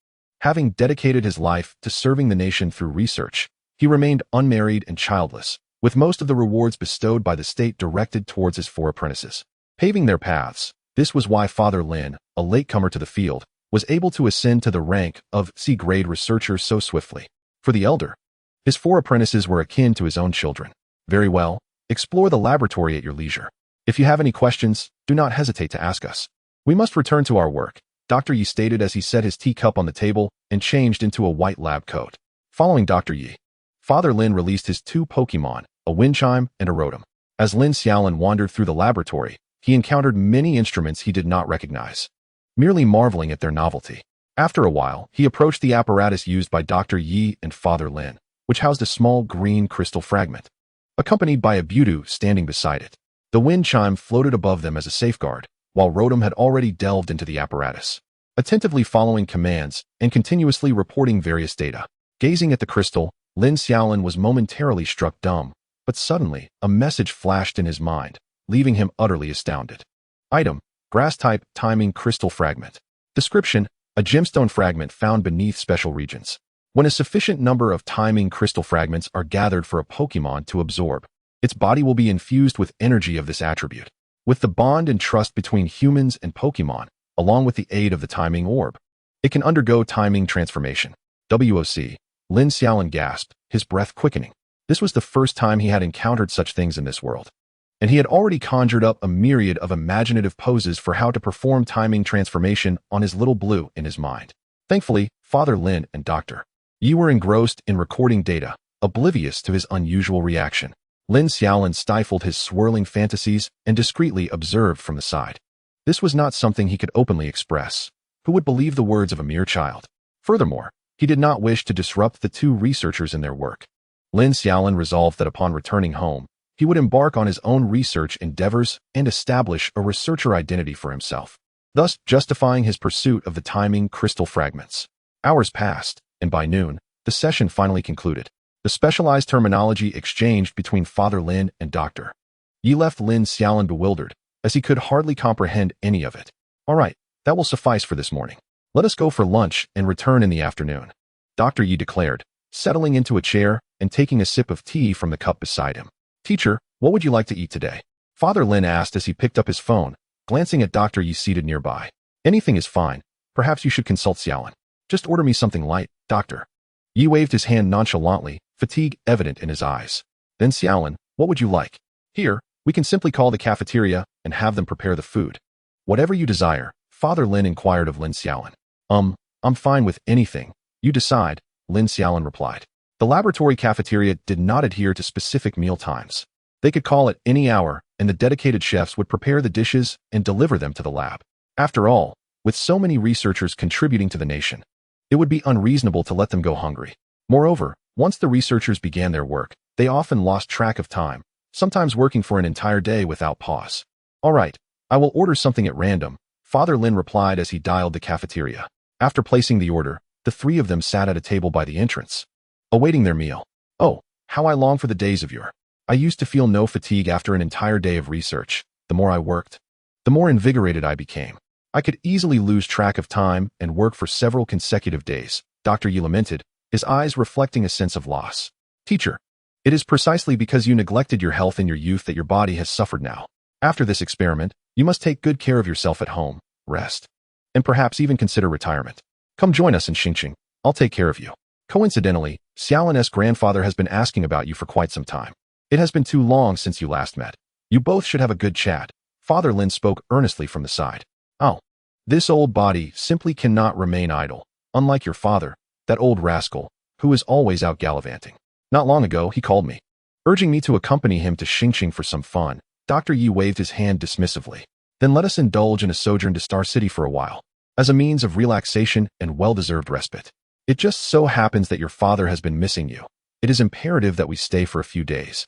Speaker 1: Having dedicated his life to serving the nation through research, he remained unmarried and childless, with most of the rewards bestowed by the state directed towards his 4 apprentices. Paving their paths, this was why Father Lin, a latecomer to the field, was able to ascend to the rank of C-grade researcher so swiftly. For the elder, his 4 apprentices were akin to his own children. Very well, explore the laboratory at your leisure. If you have any questions, do not hesitate to ask us. We must return to our work, Dr. Yi stated as he set his teacup on the table and changed into a white lab coat. Following Dr. Yi, Father Lin released his 2 Pokémon, a wind chime and a rotom. As Lin Xiaolin wandered through the laboratory, he encountered many instruments he did not recognize, merely marveling at their novelty. After a while, he approached the apparatus used by Dr. Yi and Father Lin, which housed a small green crystal fragment, accompanied by a Budu standing beside it. The wind chime floated above them as a safeguard, while Rotom had already delved into the apparatus, attentively following commands and continuously reporting various data. Gazing at the crystal, Lin Xiaolin was momentarily struck dumb, but suddenly, a message flashed in his mind, leaving him utterly astounded. Item: Grass-type timing crystal fragment. Description: a gemstone fragment found beneath special regions. When a sufficient number of timing crystal fragments are gathered for a Pokémon to absorb, its body will be infused with energy of this attribute. With the bond and trust between humans and Pokémon, along with the aid of the timing orb, it can undergo timing transformation. WOC. Lin Xiaolin gasped, his breath quickening. This was the first time he had encountered such things in this world, and he had already conjured up a myriad of imaginative poses for how to perform timing transformation on his little blue in his mind. Thankfully, Father Lin and Dr. Yi were engrossed in recording data, oblivious to his unusual reaction. Lin Xiaolin stifled his swirling fantasies and discreetly observed from the side. This was not something he could openly express. Who would believe the words of a mere child? Furthermore, he did not wish to disrupt the 2 researchers in their work. Lin Xiaolin resolved that upon returning home, he would embark on his own research endeavors and establish a researcher identity for himself, thus justifying his pursuit of the timing crystal fragments. Hours passed, and by noon, the session finally concluded. The specialized terminology exchanged between Father Lin and Dr. Yi left Lin Xiaolin bewildered, as he could hardly comprehend any of it. All right, that will suffice for this morning. Let us go for lunch and return in the afternoon, Dr. Yi declared, settling into a chair and taking a sip of tea from the cup beside him. Teacher, what would you like to eat today? Father Lin asked as he picked up his phone, glancing at Dr. Yi seated nearby. Anything is fine. Perhaps you should consult Xiaolin. Just order me something light, Doctor. Yi waved his hand nonchalantly, fatigue evident in his eyes. Then Xiaolin, what would you like? Here, we can simply call the cafeteria and have them prepare the food. Whatever you desire, Father Lin inquired of Lin Xiaolin. I'm fine with anything. You decide, Lin Xiaolin replied. The laboratory cafeteria did not adhere to specific meal times. They could call at any hour, and the dedicated chefs would prepare the dishes and deliver them to the lab. After all, with so many researchers contributing to the nation, it would be unreasonable to let them go hungry. Moreover, once the researchers began their work, they often lost track of time, sometimes working for an entire day without pause. All right, I will order something at random, Father Lin replied as he dialed the cafeteria. After placing the order, the 3 of them sat at a table by the entrance, awaiting their meal. Oh, how I long for the days of yore. I used to feel no fatigue after an entire day of research. The more I worked, the more invigorated I became. I could easily lose track of time and work for several consecutive days, Dr. Yi lamented, his eyes reflecting a sense of loss. Teacher, it is precisely because you neglected your health in your youth that your body has suffered now. After this experiment, you must take good care of yourself at home, rest, and perhaps even consider retirement. Come join us in Xingqing. I'll take care of you. Coincidentally, Xiaolin's grandfather has been asking about you for quite some time. It has been too long since you last met. You both should have a good chat. Father Lin spoke earnestly from the side. Oh, this old body simply cannot remain idle, unlike your father, that old rascal, who is always out gallivanting. Not long ago, he called me, urging me to accompany him to Xingqing for some fun. Dr. Yi waved his hand dismissively. Then let us indulge in a sojourn to Star City for a while, as a means of relaxation and well-deserved respite. It just so happens that your father has been missing you. It is imperative that we stay for a few days.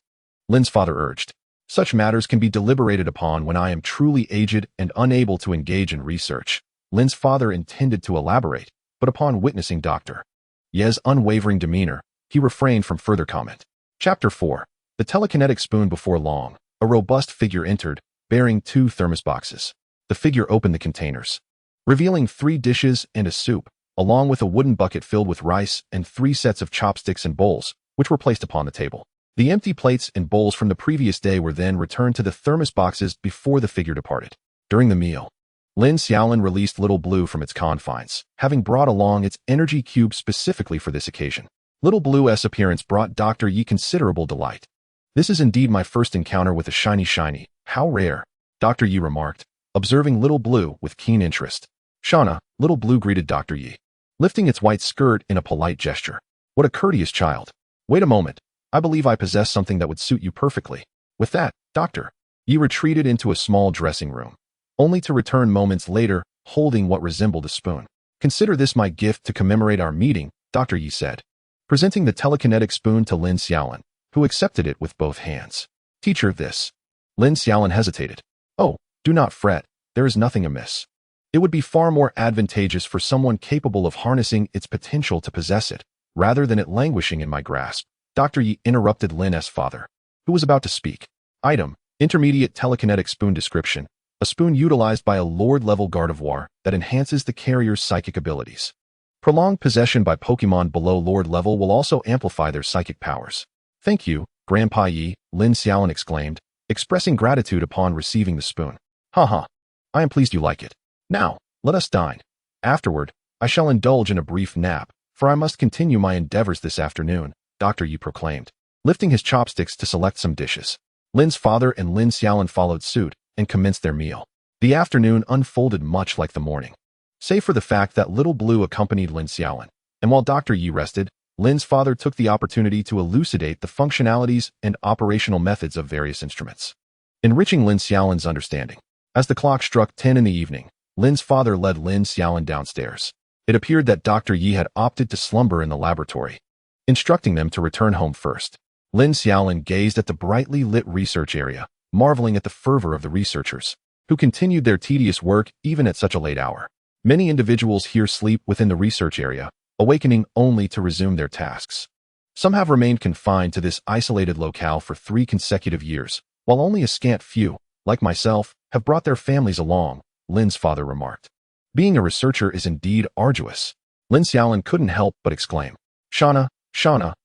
Speaker 1: Lin's father urged. Such matters can be deliberated upon when I am truly aged and unable to engage in research. Lin's father intended to elaborate, but upon witnessing Dr. Ye's unwavering demeanor, he refrained from further comment. Chapter 4. The telekinetic spoon. Before long, a robust figure entered, bearing 2 thermos boxes. The figure opened the containers, revealing 3 dishes and a soup, along with a wooden bucket filled with rice and 3 sets of chopsticks and bowls, which were placed upon the table. The empty plates and bowls from the previous day were then returned to the thermos boxes before the figure departed. During the meal, Lin Xiaolin released Little Blue from its confines, having brought along its energy cube specifically for this occasion. Little Blue's appearance brought Dr. Yi considerable delight. This is indeed my first encounter with a shiny. How rare, Dr. Yi remarked, observing Little Blue with keen interest. Shauna, Little Blue greeted Dr. Yi, lifting its white skirt in a polite gesture. What a courteous child. Wait a moment. I believe I possess something that would suit you perfectly. With that, Dr. Yi retreated into a small dressing room, only to return moments later, holding what resembled a spoon. Consider this my gift to commemorate our meeting, Dr. Yi said, presenting the telekinetic spoon to Lin Xiaolin, who accepted it with both hands. Teacher, this. Lin Xiaolin hesitated. Oh, do not fret, there is nothing amiss. It would be far more advantageous for someone capable of harnessing its potential to possess it, rather than it languishing in my grasp. Dr. Yi interrupted Lin's father, who was about to speak. Item, intermediate telekinetic spoon description, a spoon utilized by a Lord-level Gardevoir that enhances the carrier's psychic abilities. Prolonged possession by Pokémon below Lord level will also amplify their psychic powers. Thank you, Grandpa Yi, Lin Xiaolin exclaimed, expressing gratitude upon receiving the spoon. Haha, I am pleased you like it. Now, let us dine. Afterward, I shall indulge in a brief nap, for I must continue my endeavors this afternoon, Dr. Yi proclaimed, lifting his chopsticks to select some dishes. Lin's father and Lin Xiaolin followed suit and commenced their meal. The afternoon unfolded much like the morning, save for the fact that Little Blue accompanied Lin Xiaolin, and while Dr. Yi rested, Lin's father took the opportunity to elucidate the functionalities and operational methods of various instruments, enriching Lin Xiaolin's understanding. As the clock struck 10 in the evening, Lin's father led Lin Xiaolin downstairs. It appeared that Dr. Yi had opted to slumber in the laboratory, instructing them to return home first. Lin Xiaolin gazed at the brightly lit research area, marveling at the fervor of the researchers, who continued their tedious work even at such a late hour. Many individuals here sleep within the research area, awakening only to resume their tasks. Some have remained confined to this isolated locale for 3 consecutive years, while only a scant few, like myself, have brought their families along, Lin's father remarked. Being a researcher is indeed arduous. Lin Xiaolin couldn't help but exclaim. Shauna,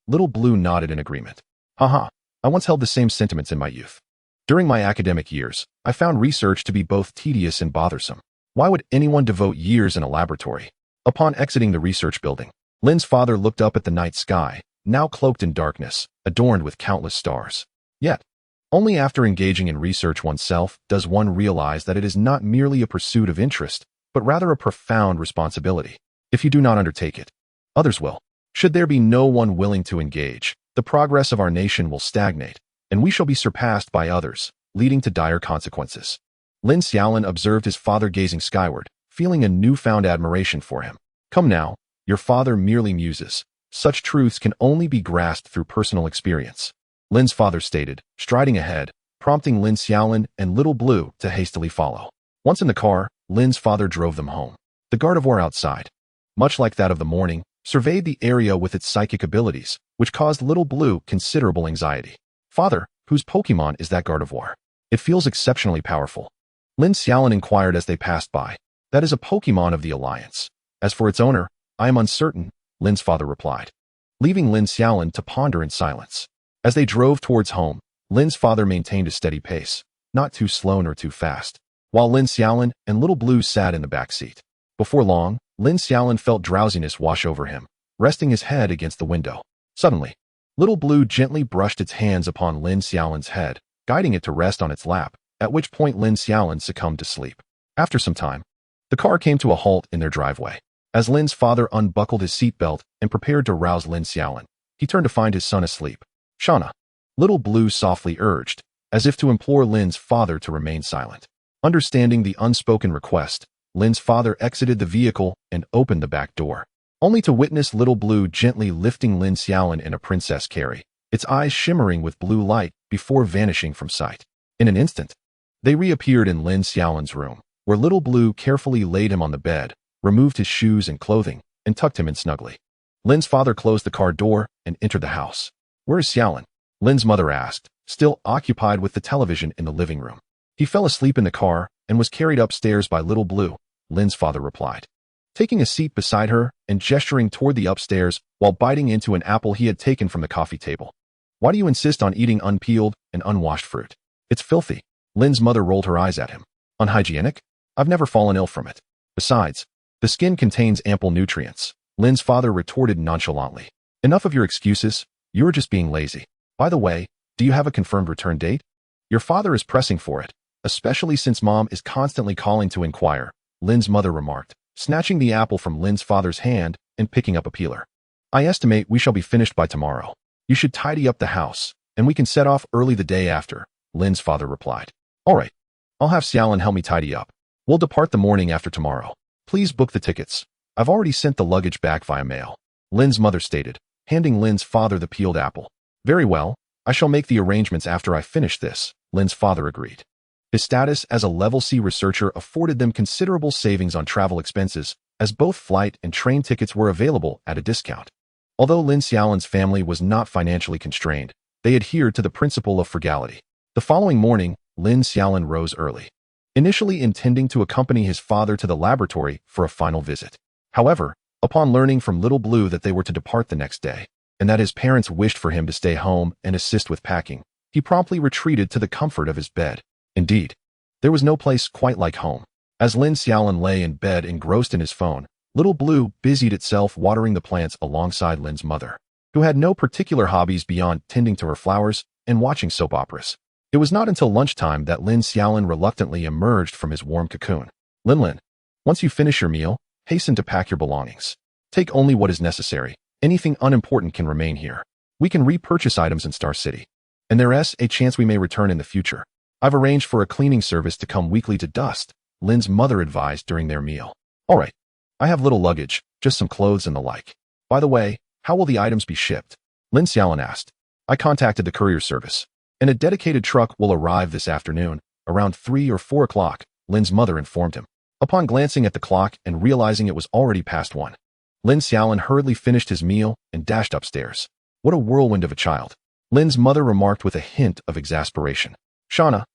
Speaker 1: Little Blue nodded in agreement. Haha, I once held the same sentiments in my youth. During my academic years, I found research to be both tedious and bothersome. Why would anyone devote years in a laboratory? Upon exiting the research building, Lin's father looked up at the night sky, now cloaked in darkness, adorned with countless stars. Yet, only after engaging in research oneself does one realize that it is not merely a pursuit of interest, but rather a profound responsibility. If you do not undertake it, others will. Should there be no one willing to engage, the progress of our nation will stagnate, and we shall be surpassed by others, leading to dire consequences. Lin Xiaolin observed his father gazing skyward, feeling a newfound admiration for him. Come now, your father merely muses. Such truths can only be grasped through personal experience. Lin's father stated, striding ahead, prompting Lin Xiaolin and Little Blue to hastily follow. Once in the car, Lin's father drove them home. The Gardevoir outside, much like that of the morning, surveyed the area with its psychic abilities, which caused Little Blue considerable anxiety. Father, whose Pokémon is that Gardevoir? It feels exceptionally powerful. Lin Xiaolin inquired as they passed by. That is a Pokémon of the Alliance. As for its owner, I am uncertain, Lin's father replied, leaving Lin Xiaolin to ponder in silence. As they drove towards home, Lin's father maintained a steady pace, not too slow nor too fast, while Lin Xiaolin and Little Blue sat in the back seat. Before long, Lin Xiaolin felt drowsiness wash over him, resting his head against the window. Suddenly, Little Blue gently brushed its hands upon Lin Xiaolin's head, guiding it to rest on its lap, at which point Lin Xiaolin succumbed to sleep. After some time, the car came to a halt in their driveway. As Lin's father unbuckled his seatbelt and prepared to rouse Lin Xiaolin, he turned to find his son asleep. Shauna, Little Blue softly urged, as if to implore Lin's father to remain silent. Understanding the unspoken request, Lin's father exited the vehicle and opened the back door, only to witness Little Blue gently lifting Lin Xiaolin in a princess carry, its eyes shimmering with blue light before vanishing from sight. In an instant, they reappeared in Lin Xiaolin's room, where Little Blue carefully laid him on the bed, removed his shoes and clothing, and tucked him in snugly. Lin's father closed the car door and entered the house. "Where is Xiaolin?" Lin's mother asked, still occupied with the television in the living room. "He fell asleep in the car and was carried upstairs by Little Blue," Lin's father replied, taking a seat beside her and gesturing toward the upstairs while biting into an apple he had taken from the coffee table. "Why do you insist on eating unpeeled and unwashed fruit? It's filthy." Lin's mother rolled her eyes at him. "Unhygienic? I've never fallen ill from it. Besides, the skin contains ample nutrients," Lin's father retorted nonchalantly. "Enough of your excuses. You're just being lazy. By the way, do you have a confirmed return date? Your father is pressing for it, especially since Mom is constantly calling to inquire," Lin's mother remarked, snatching the apple from Lin's father's hand and picking up a peeler. "I estimate we shall be finished by tomorrow. You should tidy up the house, and we can set off early the day after," Lin's father replied. "All right. I'll have Xiaolin help me tidy up. We'll depart the morning after tomorrow. Please book the tickets. I've already sent the luggage back via mail," Lin's mother stated, handing Lin's father the peeled apple. "Very well. I shall make the arrangements after I finish this," Lin's father agreed. His status as a level C researcher afforded them considerable savings on travel expenses, as both flight and train tickets were available at a discount. Although Lin Xiaolin's family was not financially constrained, they adhered to the principle of frugality. The following morning, Lin Xiaolin rose early, initially intending to accompany his father to the laboratory for a final visit. However, upon learning from Little Blue that they were to depart the next day, and that his parents wished for him to stay home and assist with packing, he promptly retreated to the comfort of his bed. Indeed, there was no place quite like home. As Lin Xiaolin lay in bed engrossed in his phone, Little Blue busied itself watering the plants alongside Lin's mother, who had no particular hobbies beyond tending to her flowers and watching soap operas. It was not until lunchtime that Lin Xiaolin reluctantly emerged from his warm cocoon. Lin, once you finish your meal, hasten to pack your belongings. Take only what is necessary. Anything unimportant can remain here. We can repurchase items in Star City, and there's a chance we may return in the future. I've arranged for a cleaning service to come weekly to Dust," Lin's mother advised during their meal. "All right. I have little luggage, just some clothes and the like. By the way, how will the items be shipped?" Lin Xiaolin asked. "I contacted the courier service, and a dedicated truck will arrive this afternoon, around 3 or 4 o'clock, Lin's mother informed him. Upon glancing at the clock and realizing it was already past 1, Lin Xiaolin hurriedly finished his meal and dashed upstairs. "What a whirlwind of a child," Lin's mother remarked with a hint of exasperation. Shauna,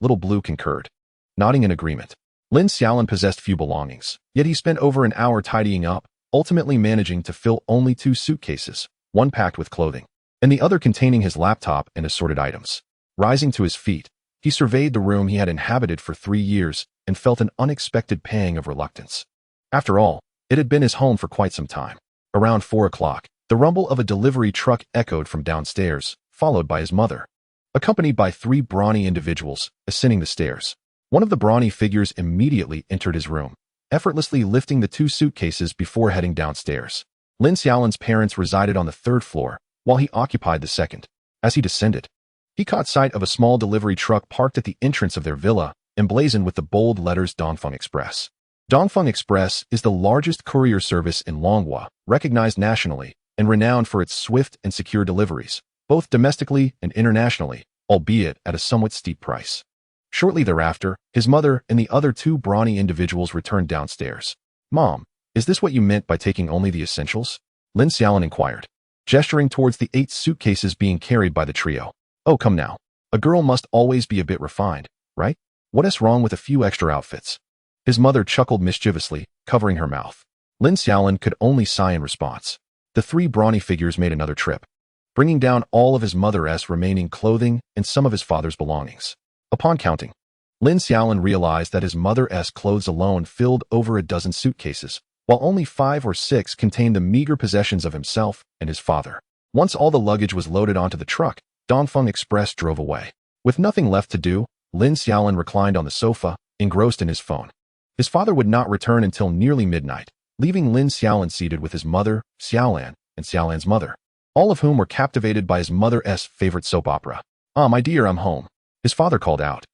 Speaker 1: Little Blue concurred, nodding in agreement. Lin Xiaolin possessed few belongings, yet he spent over an hour tidying up, ultimately managing to fill only 2 suitcases, one packed with clothing, and the other containing his laptop and assorted items. Rising to his feet, he surveyed the room he had inhabited for 3 years and felt an unexpected pang of reluctance. After all, it had been his home for quite some time. Around 4 o'clock, the rumble of a delivery truck echoed from downstairs, followed by his mother, accompanied by 3 brawny individuals, ascending the stairs. One of the brawny figures immediately entered his room, effortlessly lifting the 2 suitcases before heading downstairs. Lin Xiaolin's parents resided on the 3rd floor, while he occupied the 2nd. As he descended, he caught sight of a small delivery truck parked at the entrance of their villa, emblazoned with the bold letters Dongfeng Express. Dongfeng Express is the largest courier service in Longhua, recognized nationally, and renowned for its swift and secure deliveries, both domestically and internationally, albeit at a somewhat steep price. Shortly thereafter, his mother and the other 2 brawny individuals returned downstairs. "Mom, is this what you meant by taking only the essentials?" Lin Xiaolin inquired, gesturing towards the 8 suitcases being carried by the trio. "Oh, come now. A girl must always be a bit refined, right? What's wrong with a few extra outfits?" His mother chuckled mischievously, covering her mouth. Lin Xiaolin could only sigh in response. The 3 brawny figures made another trip, bringing down all of his mother's remaining clothing and some of his father's belongings. Upon counting, Lin Xiaolin realized that his mother's clothes alone filled over a dozen suitcases, while only 5 or 6 contained the meager possessions of himself and his father. Once all the luggage was loaded onto the truck, Dongfeng Express drove away. With nothing left to do, Lin Xiaolin reclined on the sofa, engrossed in his phone. His father would not return until nearly midnight, leaving Lin Xiaolin seated with his mother, Xiaolan, and Xiaolan's mother, all of whom were captivated by his mother's favorite soap opera. "Ah, my dear, I'm home," his father called out,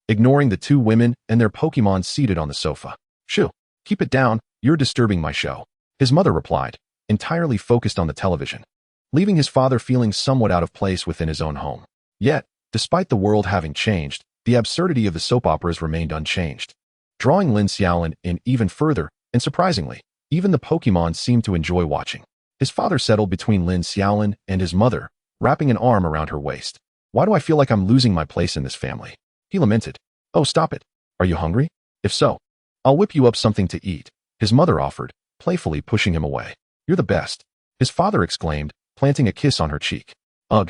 Speaker 1: ignoring the 2 women and their Pokémon seated on the sofa. "Shoo, keep it down, you're disturbing my show," his mother replied, entirely focused on the television, leaving his father feeling somewhat out of place within his own home. Yet, Despite the world having changed, the absurdity of the soap operas remained unchanged, drawing Lin Xiaolin in even further, and surprisingly, even the Pokémon seemed to enjoy watching. His father settled between Lin Xiaolin and his mother, wrapping an arm around her waist. "Why do I feel like I'm losing my place in this family?" he lamented. "Oh, stop it. Are you hungry? If so, I'll whip you up something to eat," his mother offered, playfully pushing him away. "You're the best," his father exclaimed, planting a kiss on her cheek. "Ugh."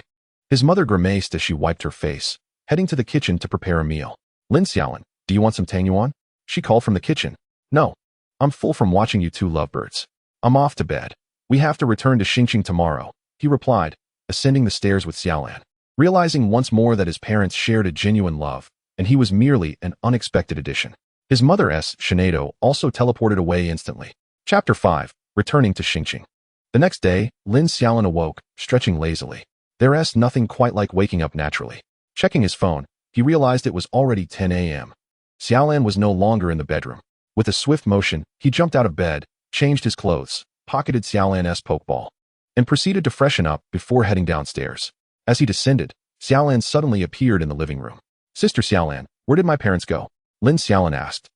Speaker 1: His mother grimaced as she wiped her face, heading to the kitchen to prepare a meal. "Lin Xiaolin, do you want some Tangyuan?" she called from the kitchen. "No. I'm full from watching you two lovebirds. I'm off to bed. We have to return to Xingqing tomorrow," he replied, ascending the stairs with Xiaolan, realizing once more that his parents shared a genuine love, and he was merely an unexpected addition. His mother-S. Shinado also teleported away instantly. Chapter 5. Returning to Xingqing. The next day, Lin Xiaolin awoke, stretching lazily. There's nothing quite like waking up naturally. Checking his phone, he realized it was already 10 a.m. Xiaolan was no longer in the bedroom. With a swift motion, he jumped out of bed, changed his clothes, pocketed Xiaolan's Pokeball, and proceeded to freshen up before heading downstairs. As he descended, Xiaolan suddenly appeared in the living room. "Sister Xiaolan, where did my parents go?" Lin Xiaolin asked,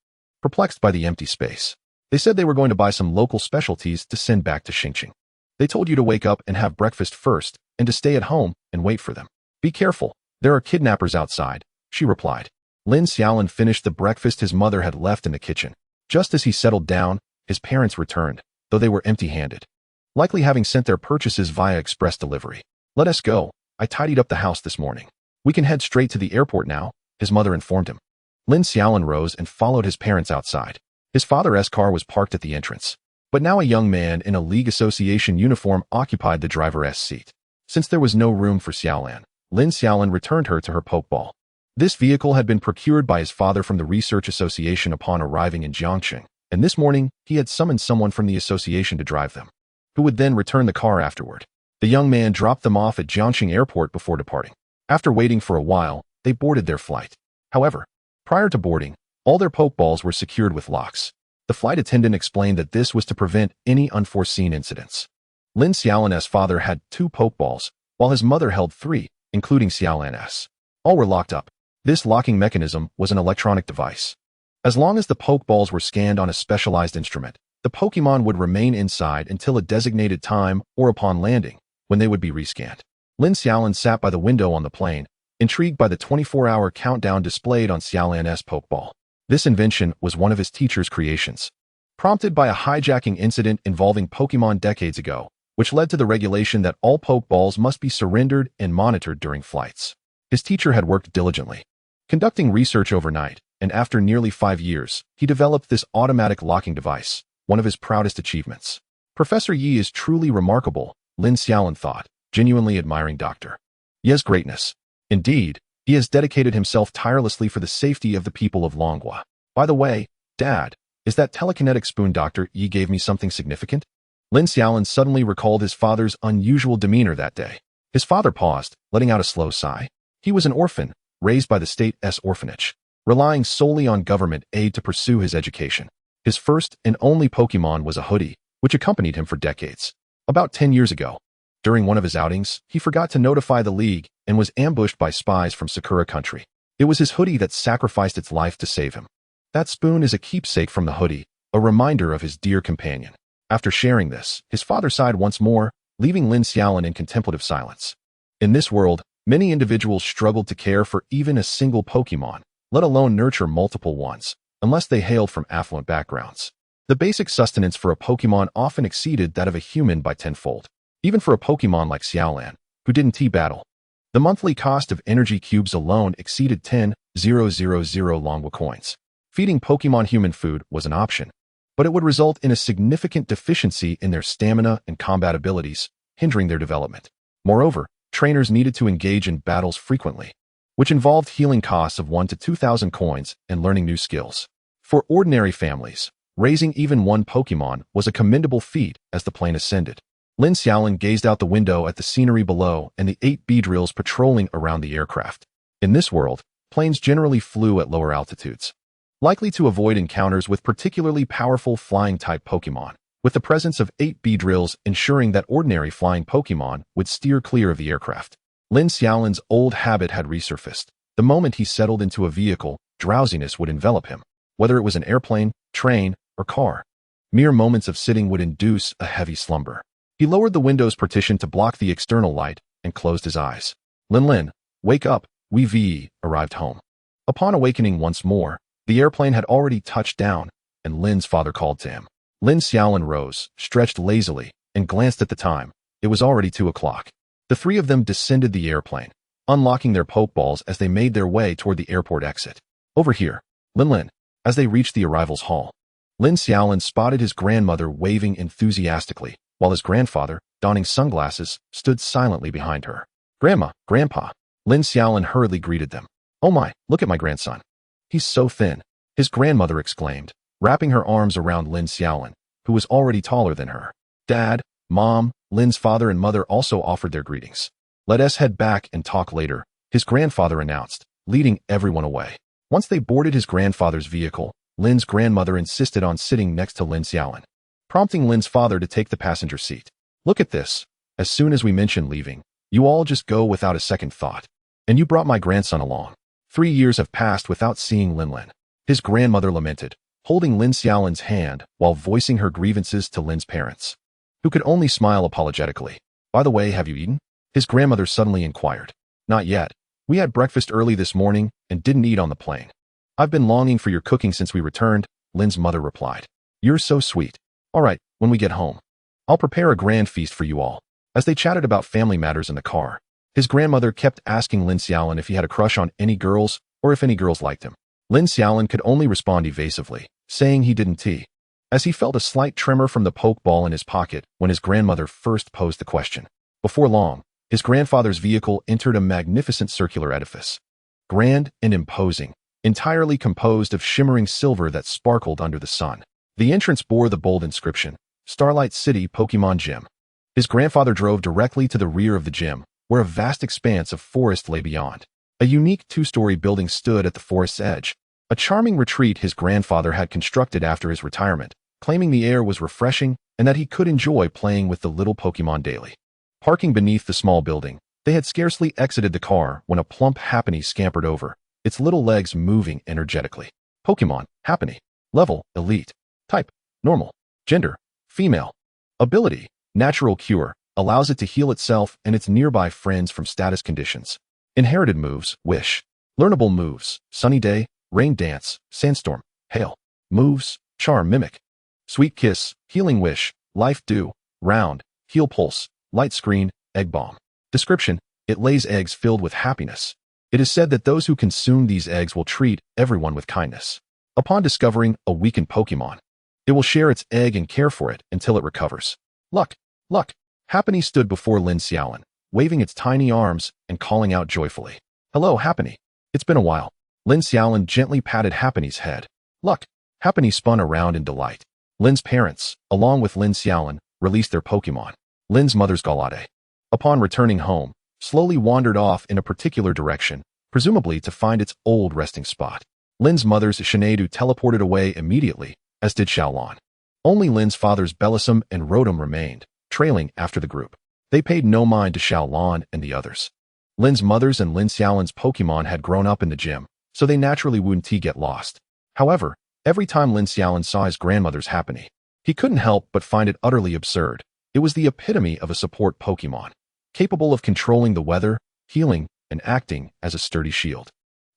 Speaker 1: perplexed by the empty space. "They said they were going to buy some local specialties to send back to Xingqing. They told you to wake up and have breakfast first, and to stay at home and wait for them. Be careful, there are kidnappers outside," she replied. Lin Xiaolin finished the breakfast his mother had left in the kitchen. Just as he settled down, his parents returned, though they were empty-handed, likely having sent their purchases via express delivery. "Let us go. I tidied up the house this morning. We can head straight to the airport now," his mother informed him. Lin Xiaolin rose and followed his parents outside. His father's car was parked at the entrance, but now a young man in a League Association uniform occupied the driver's seat. Since there was no room for Xiaolan, Lin Xiaolin returned her to her Pokeball. This vehicle had been procured by his father from the Research Association upon arriving in Jiangxing, and this morning he had summoned someone from the association to drive them, who would then return the car afterward. The young man dropped them off at Jiangxing Airport before departing. After waiting for a while, they boarded their flight. However, prior to boarding, all their Pokeballs were secured with locks. The flight attendant explained that this was to prevent any unforeseen incidents. Lin Xiaolin's father had 2 Pokeballs, while his mother held 3, including Xiaolan's. All were locked up. This locking mechanism was an electronic device. As long as the Pokeballs were scanned on a specialized instrument, the Pokémon would remain inside until a designated time or upon landing, when they would be rescanned. Lin Xiaolin sat by the window on the plane, intrigued by the 24-hour countdown displayed on Xiaolan's Pokeball. This invention was one of his teacher's creations, prompted by a hijacking incident involving Pokémon decades ago, which led to the regulation that all Pokeballs must be surrendered and monitored during flights. His teacher had worked diligently, conducting research overnight, and after nearly 5 years, he developed this automatic locking device, one of his proudest achievements. Professor Yi is truly remarkable, Lin Xiaolin thought, genuinely admiring Dr. Ye's greatness. Indeed, he has dedicated himself tirelessly for the safety of the people of Longhua. By the way, Dad, is that telekinetic spoon Dr. Yi gave me something significant? Lin Xiaolin suddenly recalled his father's unusual demeanor that day. His father paused, letting out a slow sigh. He was an orphan, raised by the state's orphanage, relying solely on government aid to pursue his education. His first and only Pokémon was a hoodie, which accompanied him for decades. About 10 years ago, during one of his outings, he forgot to notify the League and was ambushed by spies from Sakura country. It was his hoodie that sacrificed its life to save him. That spoon is a keepsake from the hoodie, a reminder of his dear companion. After sharing this, his father sighed once more, leaving Lin Xiaolin in contemplative silence. In this world, many individuals struggled to care for even a single Pokémon, let alone nurture multiple ones, unless they hailed from affluent backgrounds. The basic sustenance for a Pokémon often exceeded that of a human by tenfold. Even for a Pokémon like Xiaolan, who didn't T-battle. The monthly cost of energy cubes alone exceeded 10,000 Longhua coins. Feeding Pokémon human food was an option, but it would result in a significant deficiency in their stamina and combat abilities, hindering their development. Moreover, trainers needed to engage in battles frequently, which involved healing costs of 1,000 to 2,000 coins and learning new skills. For ordinary families, raising even one Pokémon was a commendable feat as the plane ascended. Lin Xiaolin gazed out the window at the scenery below and the 8 Beedrills patrolling around the aircraft. In this world, planes generally flew at lower altitudes, likely to avoid encounters with particularly powerful flying-type Pokémon, with the presence of 8 Beedrills ensuring that ordinary flying Pokémon would steer clear of the aircraft. Lin Xiaolin's old habit had resurfaced. The moment he settled into a vehicle, drowsiness would envelop him. Whether it was an airplane, train, or car, mere moments of sitting would induce a heavy slumber. He lowered the window's partition to block the external light and closed his eyes. Lin, wake up, we arrived home. Upon awakening once more, the airplane had already touched down, and Lin's father called to him. Lin Xiaolin rose, stretched lazily, and glanced at the time. It was already 2 o'clock. The three of them descended the airplane, unlocking their pokeballs as they made their way toward the airport exit. Over here, Lin. As they reached the arrivals hall, Lin Xiaolin spotted his grandmother waving enthusiastically, while his grandfather, donning sunglasses, stood silently behind her. Grandma, Grandpa. Lin Xiaolin hurriedly greeted them. Oh my, look at my grandson. He's so thin, his grandmother exclaimed, wrapping her arms around Lin Xiaolin, who was already taller than her. Dad, Mom, Lin's father and mother also offered their greetings. Let us head back and talk later, his grandfather announced, leading everyone away. Once they boarded his grandfather's vehicle, Lin's grandmother insisted on sitting next to Lin Xiaolin, prompting Lin's father to take the passenger seat. Look at this. As soon as we mention leaving, you all just go without a second thought. And you brought my grandson along. 3 years have passed without seeing Lin. His grandmother lamented, holding Lin Xiaolin's hand while voicing her grievances to Lin's parents, who could only smile apologetically. By the way, have you eaten? His grandmother suddenly inquired. Not yet. We had breakfast early this morning and didn't eat on the plane. I've been longing for your cooking since we returned, Lin's mother replied. You're so sweet. All right, when we get home, I'll prepare a grand feast for you all. As they chatted about family matters in the car, his grandmother kept asking Lin Xiaolin if he had a crush on any girls or if any girls liked him. Lin Xiaolin could only respond evasively, saying he didn't as he felt a slight tremor from the pokeball in his pocket when his grandmother first posed the question. Before long, his grandfather's vehicle entered a magnificent circular edifice. Grand and imposing, entirely composed of shimmering silver that sparkled under the sun. The entrance bore the bold inscription, Starlight City Pokémon Gym. His grandfather drove directly to the rear of the gym, where a vast expanse of forest lay beyond. A unique 2-story building stood at the forest's edge, a charming retreat his grandfather had constructed after his retirement, claiming the air was refreshing and that he could enjoy playing with the little Pokémon daily. Parking beneath the small building, they had scarcely exited the car when a plump Happiny scampered over, its little legs moving energetically. Pokémon, Happiny. Level, Elite. Type, Normal. Gender, Female. Ability, Natural Cure, allows it to heal itself and its nearby friends from status conditions. Inherited moves, Wish. Learnable moves, Sunny Day, Rain Dance, Sandstorm, Hail. Moves, Charm Mimic. Sweet Kiss, Healing Wish, Life Dew, Round, Heal Pulse, Light Screen, Egg Bomb. Description, it lays eggs filled with happiness. It is said that those who consume these eggs will treat everyone with kindness. Upon discovering a weakened Pokémon, it will share its egg and care for it until it recovers. Luck. Happiny stood before Lin Xiaolin, waving its tiny arms and calling out joyfully. Hello, Happiny. It's been a while. Lin Xiaolin gently patted Happiny's head. Luck. Happiny spun around in delight. Lin's parents, along with Lin Xiaolin, released their Pokémon. Lin's mother's Galade, upon returning home, slowly wandered off in a particular direction, presumably to find its old resting spot. Lin's mother's Shinadu teleported away immediately, as did Xiaolin. Only Lin's father's Bellisum and Rotom remained, trailing after the group. They paid no mind to Xiaolin and the others. Lin's mother's and Lin Xiaolin's Pokémon had grown up in the gym, so they naturally wouldn't get lost. However, every time Lin Xiaolin saw his grandmother's Happiny, he couldn't help but find it utterly absurd. It was the epitome of a support Pokémon, capable of controlling the weather, healing, and acting as a sturdy shield.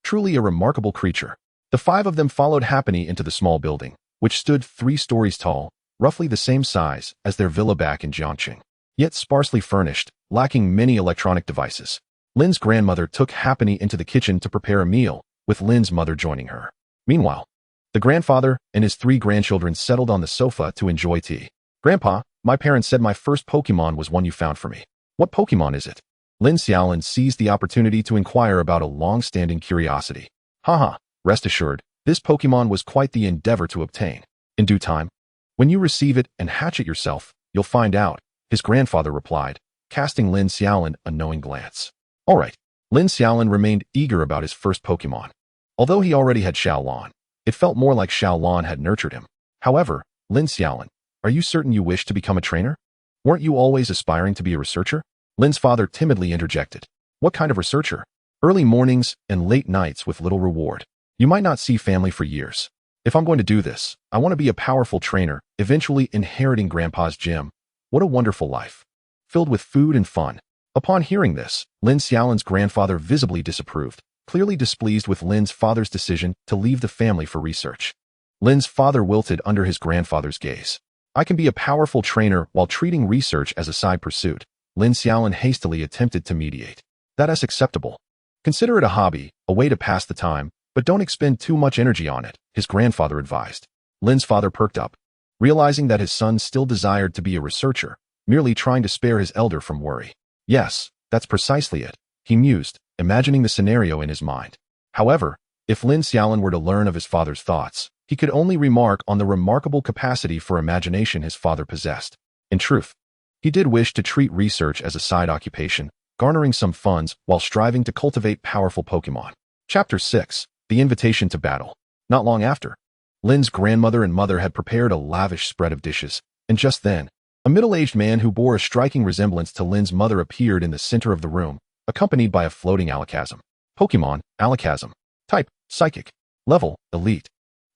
Speaker 1: Truly a remarkable creature. The 5 of them followed Happiny into the small building, which stood 3 stories tall, roughly the same size as their villa back in Jiangqing, yet sparsely furnished, lacking many electronic devices. Lin's grandmother took Happiny into the kitchen to prepare a meal, with Lin's mother joining her. Meanwhile, the grandfather and his 3 grandchildren settled on the sofa to enjoy tea. Grandpa, my parents said my first Pokémon was one you found for me. What Pokémon is it? Lin Xiaolin seized the opportunity to inquire about a long-standing curiosity. Haha, rest assured, this Pokémon was quite the endeavor to obtain. In due time, when you receive it and hatch it yourself, you'll find out, his grandfather replied, casting Lin Xiaolin a knowing glance. All right, Lin Xiaolin remained eager about his first Pokémon. Although he already had Xiaolin, it felt more like Xiaolin had nurtured him. However, Lin Xiaolin, are you certain you wish to become a trainer? Weren't you always aspiring to be a researcher? Lin's father timidly interjected. What kind of researcher? Early mornings and late nights with little reward. You might not see family for years. If I'm going to do this, I want to be a powerful trainer, eventually inheriting Grandpa's gym. What a wonderful life. Filled with food and fun. Upon hearing this, Lin Xiaolin's grandfather visibly disapproved, clearly displeased with Lin's father's decision to leave the family for research. Lin's father wilted under his grandfather's gaze. I can be a powerful trainer while treating research as a side pursuit. Lin Xiaolin hastily attempted to mediate. That is acceptable. Consider it a hobby, a way to pass the time, but don't expend too much energy on it, his grandfather advised. Lin's father perked up, realizing that his son still desired to be a researcher, merely trying to spare his elder from worry. Yes, that's precisely it, he mused, imagining the scenario in his mind. However, if Lin Xiaolin were to learn of his father's thoughts, he could only remark on the remarkable capacity for imagination his father possessed. In truth, he did wish to treat research as a side occupation, garnering some funds while striving to cultivate powerful Pokémon. Chapter 6. The Invitation to Battle. Not long after, Lin's grandmother and mother had prepared a lavish spread of dishes, and just then, a middle-aged man who bore a striking resemblance to Lin's mother appeared in the center of the room, accompanied by a floating alakazam. Pokémon, alakazam. Type, psychic. Level, elite.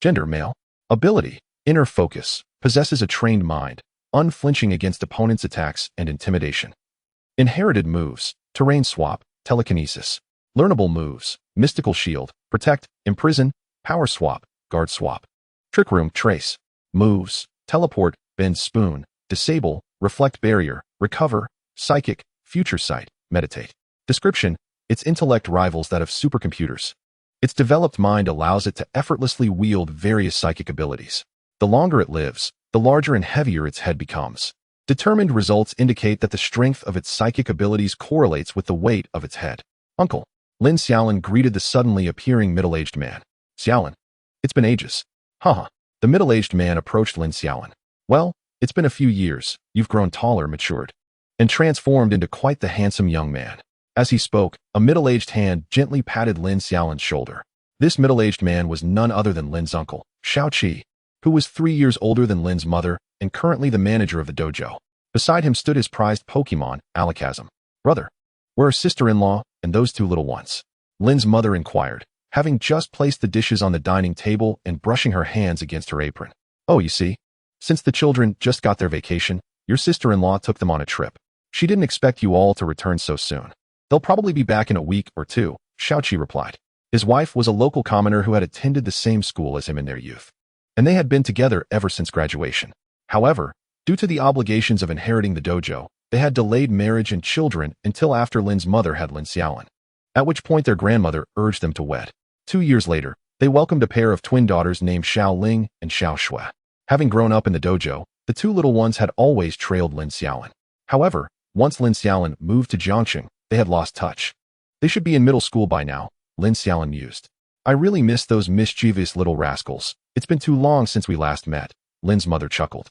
Speaker 1: Gender, male. Ability, inner focus, possesses a trained mind, unflinching against opponents' attacks and intimidation. Inherited moves, terrain swap, telekinesis. Learnable moves, mystical shield, protect, imprison, power swap, guard swap. Trick room, trace. Moves, teleport, bend spoon, disable, reflect barrier, recover, psychic, future sight, meditate. Description, its intellect rivals that of supercomputers. Its developed mind allows it to effortlessly wield various psychic abilities. The longer it lives, the larger and heavier its head becomes. Determined results indicate that the strength of its psychic abilities correlates with the weight of its head. Uncle. Lin Xiaolin greeted the suddenly appearing middle-aged man. Xiaolin. It's been ages. Haha. The middle-aged man approached Lin Xiaolin. Well, it's been a few years. You've grown taller, matured, and transformed into quite the handsome young man. As he spoke, a middle-aged hand gently patted Lin Xiaolin's shoulder. This middle-aged man was none other than Lin's uncle, Xiaoqi, who was 3 years older than Lin's mother and currently the manager of the dojo. Beside him stood his prized Pokémon, Alakazam. Brother, where are sister-in-law and those two little ones? Lin's mother inquired, having just placed the dishes on the dining table and brushing her hands against her apron. Oh, you see, since the children just got their vacation, your sister-in-law took them on a trip. She didn't expect you all to return so soon. They'll probably be back in a week or two, Xiaoqi replied. His wife was a local commoner who had attended the same school as him in their youth, and they had been together ever since graduation. However, due to the obligations of inheriting the dojo, they had delayed marriage and children until after Lin's mother had Lin Xiaolin, at which point their grandmother urged them to wed. 2 years later, they welcomed a pair of twin daughters named Xiaoling and Xiaoshui. Having grown up in the dojo, the two little ones had always trailed Lin Xiaolin. However, once Lin Xiaolin moved to Jiangxing, they had lost touch. They should be in middle school by now, Lin Xiaolin mused. I really miss those mischievous little rascals. It's been too long since we last met, Lin's mother chuckled.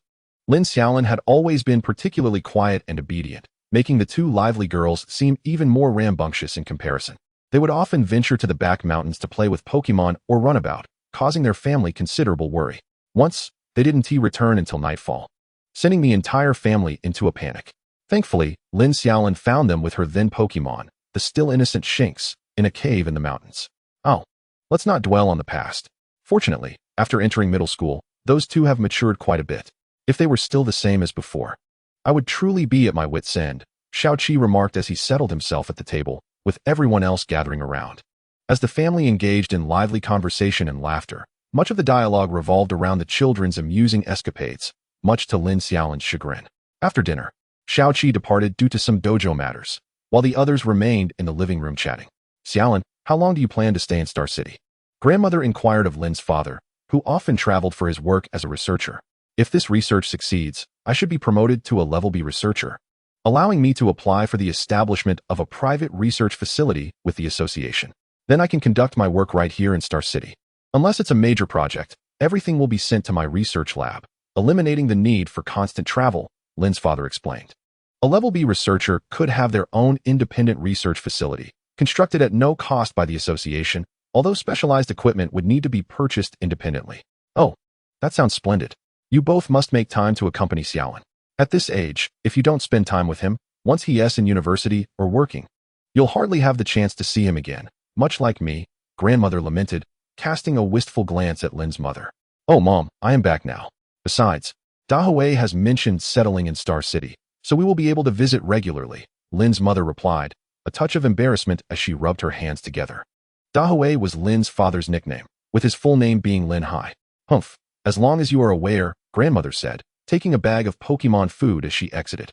Speaker 1: Lin Xiaolin had always been particularly quiet and obedient, making the two lively girls seem even more rambunctious in comparison. They would often venture to the back mountains to play with Pokémon or run about, causing their family considerable worry. Once, they didn't return until nightfall, sending the entire family into a panic. Thankfully, Lin Xiaolin found them with her then Pokémon, the still innocent Shinx, in a cave in the mountains. Oh, let's not dwell on the past. Fortunately, after entering middle school, those two have matured quite a bit. If they were still the same as before, I would truly be at my wit's end, Xiaoqi remarked as he settled himself at the table, with everyone else gathering around. As the family engaged in lively conversation and laughter, much of the dialogue revolved around the children's amusing escapades, much to Lin Xiaolin's chagrin. After dinner, Xiaoqi departed due to some dojo matters, while the others remained in the living room chatting. Xiaolin, how long do you plan to stay in Star City? Grandmother inquired of Lin's father, who often traveled for his work as a researcher. If this research succeeds, I should be promoted to a level B researcher, allowing me to apply for the establishment of a private research facility with the association. Then I can conduct my work right here in Star City. Unless it's a major project, everything will be sent to my research lab, eliminating the need for constant travel, Lin's father explained. A level B researcher could have their own independent research facility, constructed at no cost by the association, although specialized equipment would need to be purchased independently. Oh, that sounds splendid. You both must make time to accompany Xiaolin. At this age, if you don't spend time with him, once he is in university or working, You'll hardly have the chance to see him again, much like me, grandmother lamented, casting a wistful glance at Lin's mother. Oh, Mom, I am back now. Besides, Dahui has mentioned settling in Star City, so we will be able to visit regularly, Lin's mother replied, a touch of embarrassment as she rubbed her hands together. Dahui was Lin's father's nickname, with his full name being Lin Hai. Humph, as long as you are aware, grandmother said, taking a bag of Pokémon food as she exited.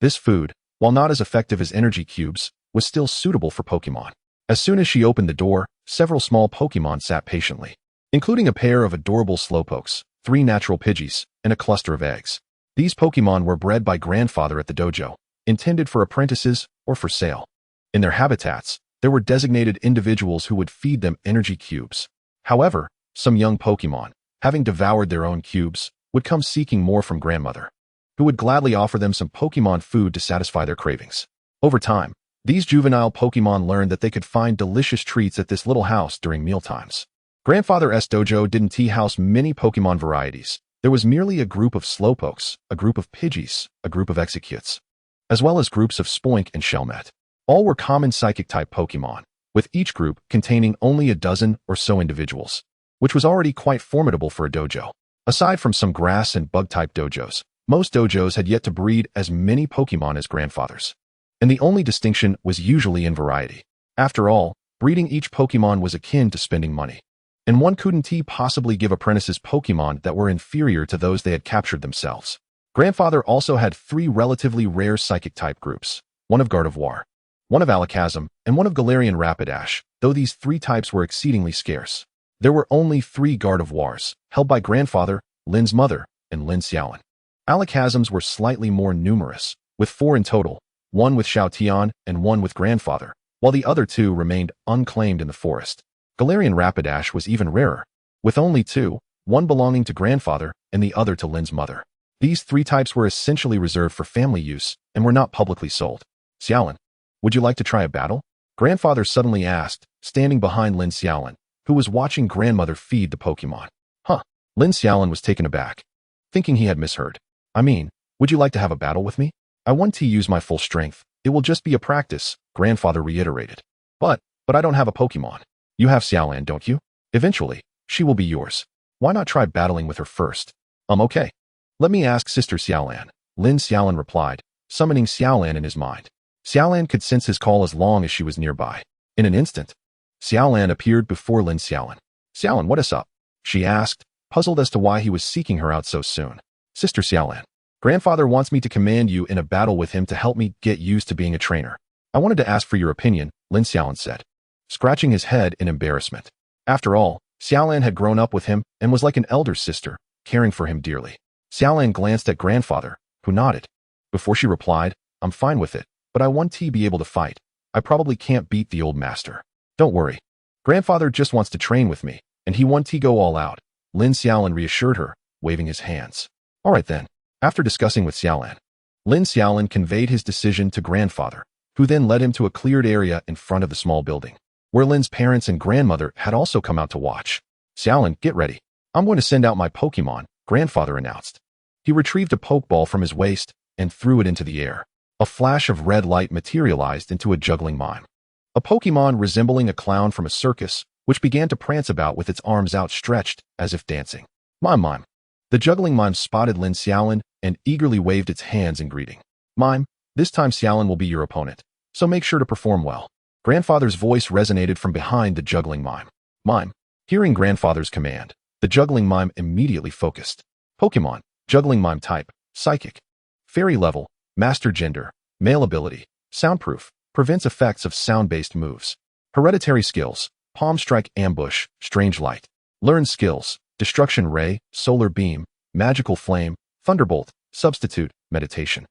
Speaker 1: This food, while not as effective as energy cubes, was still suitable for Pokémon. As soon as she opened the door, several small Pokémon sat patiently, including a pair of adorable Slowpokes, 3 natural Pidgeys, and a cluster of eggs. These Pokémon were bred by grandfather at the dojo, intended for apprentices or for sale. In their habitats, there were designated individuals who would feed them energy cubes. However, some young Pokémon, having devoured their own cubes, would come seeking more from grandmother, who would gladly offer them some Pokémon food to satisfy their cravings. Over time, these juvenile Pokémon learned that they could find delicious treats at this little house during mealtimes. Grandfather's dojo didn't tea-house many Pokémon varieties. There was merely a group of Slowpokes, a group of Pidgeys, a group of Executes, as well as groups of Spoink and Shelmet. All were common Psychic-type Pokémon, with each group containing only a dozen or so individuals, which was already quite formidable for a dojo. Aside from some grass and bug-type dojos, most dojos had yet to breed as many Pokémon as grandfathers, and the only distinction was usually in variety. After all, breeding each Pokémon was akin to spending money, and one couldn't possibly give apprentices Pokémon that were inferior to those they had captured themselves. Grandfather also had 3 relatively rare Psychic-type groups, one of Gardevoir, one of Alakazam, and one of Galarian Rapidash, though these 3 types were exceedingly scarce. There were only 3 Gardevoirs, held by grandfather, Lin's mother, and Lin Xiaolin. Alakazams were slightly more numerous, with 4 in total, one with Xiaotian and one with grandfather, while the other 2 remained unclaimed in the forest. Galarian Rapidash was even rarer, with only 2, one belonging to grandfather and the other to Lin's mother. These 3 types were essentially reserved for family use and were not publicly sold. Xiaolin, would you like to try a battle? Grandfather suddenly asked, standing behind Lin Xiaolin, who was watching grandmother feed the Pokémon. Huh. Lin Xiaolin was taken aback, thinking he had misheard. I mean, would you like to have a battle with me? I want to use my full strength. It will just be a practice, grandfather reiterated. But I don't have a Pokémon. You have Xiaolin, don't you? Eventually, she will be yours. Why not try battling with her first? Okay. Let me ask Sister Xiaolin, Lin Xiaolin replied, summoning Xiaolin in his mind. Xiaolin could sense his call as long as she was nearby. In an instant, Xiaolin appeared before Lin Xiaolin. Xiaolin, what is up? She asked, puzzled as to why he was seeking her out so soon. Sister Xiaolin, grandfather wants me to command you in a battle with him to help me get used to being a trainer. I wanted to ask for your opinion, Lin Xiaolin said, scratching his head in embarrassment. After all, Xiaolin had grown up with him and was like an elder sister, caring for him dearly. Xiaolin glanced at grandfather, who nodded. Before she replied, I'm fine with it, but I want to be able to fight. I probably can't beat the old master. Don't worry. Grandfather just wants to train with me, and he wants to go all out, Lin Xiaolin reassured her, waving his hands. All right then. After discussing with Xiaolin, Lin Xiaolin conveyed his decision to grandfather, who then led him to a cleared area in front of the small building, where Lin's parents and grandmother had also come out to watch. Xiaolin, get ready. I'm going to send out my Pokémon, grandfather announced. He retrieved a Pokeball from his waist and threw it into the air. A flash of red light materialized into a juggling mime, a Pokémon resembling a clown from a circus, which began to prance about with its arms outstretched as if dancing. Mime. The juggling mime spotted Lin Xiaolin and eagerly waved its hands in greeting. Mime, this time Xiaolin will be your opponent, so make sure to perform well. Grandfather's voice resonated from behind the juggling mime. Mime, hearing grandfather's command, the juggling mime immediately focused. Pokémon, juggling mime type, psychic. Fairy level, master gender, male ability, soundproof, prevents effects of sound-based moves. Hereditary skills, palm strike ambush, strange light. Learn skills, destruction ray, solar beam, magical flame, thunderbolt, substitute, meditation.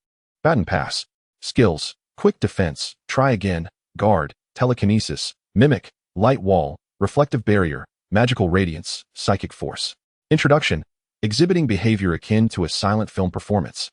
Speaker 1: Baton pass. Skills, quick defense, try again, guard, telekinesis, mimic, light wall, reflective barrier, magical radiance, psychic force. Introduction, exhibiting behavior akin to a silent film performance,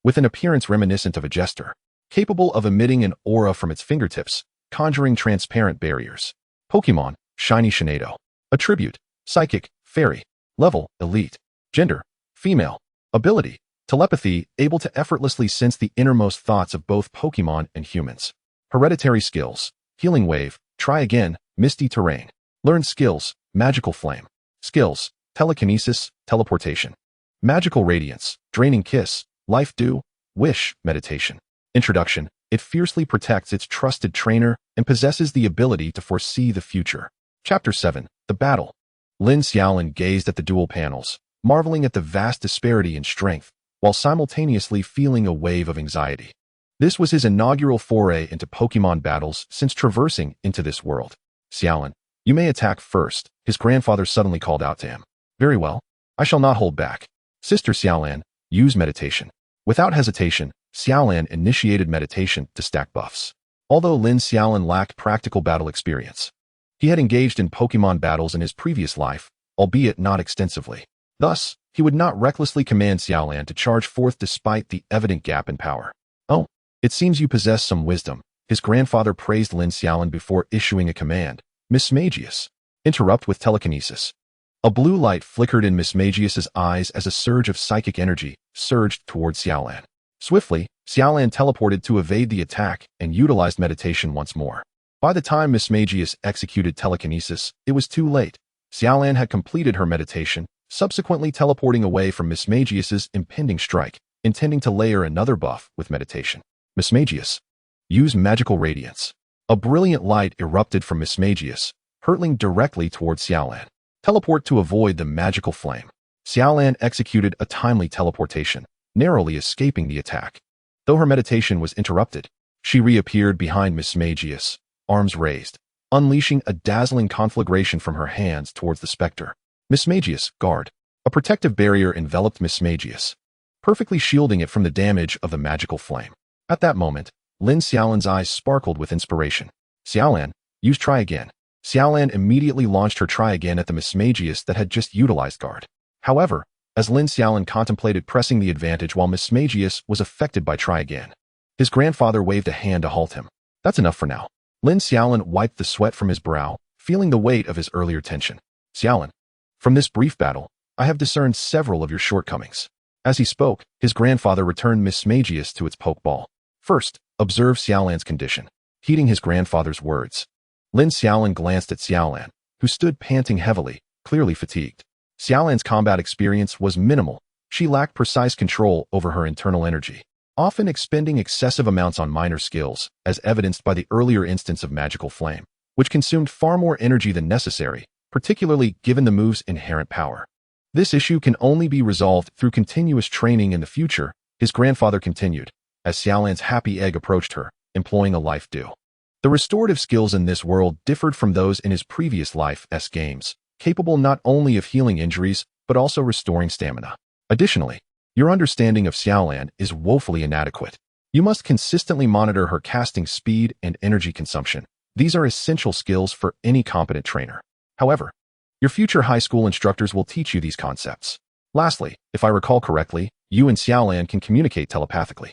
Speaker 1: with an appearance reminiscent of a jester, capable of emitting an aura from its fingertips, conjuring transparent barriers. Pokémon, Shiny Shinado. Attribute, psychic, fairy. Level, elite. Gender, female. Ability, telepathy, able to effortlessly sense the innermost thoughts of both Pokémon and humans. Hereditary skills, Healing Wave, Try Again, Misty Terrain. Learn skills, Magical Flame. Skills, Telekinesis, Teleportation. Magical Radiance, Draining Kiss, Life Dew, Wish, Meditation. Introduction, it fiercely protects its trusted trainer and possesses the ability to foresee the future. Chapter 7, The Battle. Lin Xiaolin gazed at the dual panels, marveling at the vast disparity in strength, while simultaneously feeling a wave of anxiety. This was his inaugural foray into Pokémon battles since traversing into this world. Xiaolin, you may attack first, his grandfather suddenly called out to him. Very well, I shall not hold back. Sister Xiaolin, use meditation. Without hesitation, Xiaolin initiated meditation to stack buffs. Although Lin Xiaolin lacked practical battle experience, he had engaged in Pokémon battles in his previous life, albeit not extensively. Thus, he would not recklessly command Xiaolin to charge forth despite the evident gap in power. Oh, it seems you possess some wisdom, his grandfather praised Lin Xiaolin before issuing a command. Miss Magius, interrupt with telekinesis. A blue light flickered in Miss Magius's eyes as a surge of psychic energy surged towards Xiaolin. Swiftly, Xiaolin teleported to evade the attack and utilized meditation once more. By the time Miss Magius executed telekinesis, it was too late. Xiaolin had completed her meditation, subsequently teleporting away from Miss Magius's impending strike, intending to layer another buff with meditation. Miss Magius, use Magical Radiance. A brilliant light erupted from Miss Magius, hurtling directly towards Xiaolin. Teleport to avoid the magical flame. Xiaolin executed a timely teleportation, narrowly escaping the attack. Though her meditation was interrupted, she reappeared behind Miss Magius, arms raised, unleashing a dazzling conflagration from her hands towards the specter. Miss Magius, guard. A protective barrier enveloped Miss Magius, perfectly shielding it from the damage of the magical flame. At that moment, Lin Xiaolin's eyes sparkled with inspiration. Xiaolin, use Try Again. Xiaolin immediately launched her Try Again at the Miss Magius that had just utilized guard. However, as Lin Xiaolin contemplated pressing the advantage while Miss Magius was affected by Try Again, his grandfather waved a hand to halt him. That's enough for now. Lin Xiaolin wiped the sweat from his brow, feeling the weight of his earlier tension. Xiaolin, from this brief battle, I have discerned several of your shortcomings. As he spoke, his grandfather returned Miss Magius to its pokeball. First, observe Xiaolin's condition. Heeding his grandfather's words, Lin Xiaolin glanced at Xiaolin, who stood panting heavily, clearly fatigued. Xiaolin's combat experience was minimal. She lacked precise control over her internal energy, often expending excessive amounts on minor skills, as evidenced by the earlier instance of Magical Flame, which consumed far more energy than necessary, particularly given the move's inherent power. This issue can only be resolved through continuous training in the future, his grandfather continued, as Xiaolin's happy egg approached her, employing a life dew. The restorative skills in this world differed from those in his previous life's games, capable not only of healing injuries, but also restoring stamina. Additionally, your understanding of Xiaolin is woefully inadequate. You must consistently monitor her casting speed and energy consumption. These are essential skills for any competent trainer. However, your future high school instructors will teach you these concepts. Lastly, if I recall correctly, you and Xiaolin can communicate telepathically.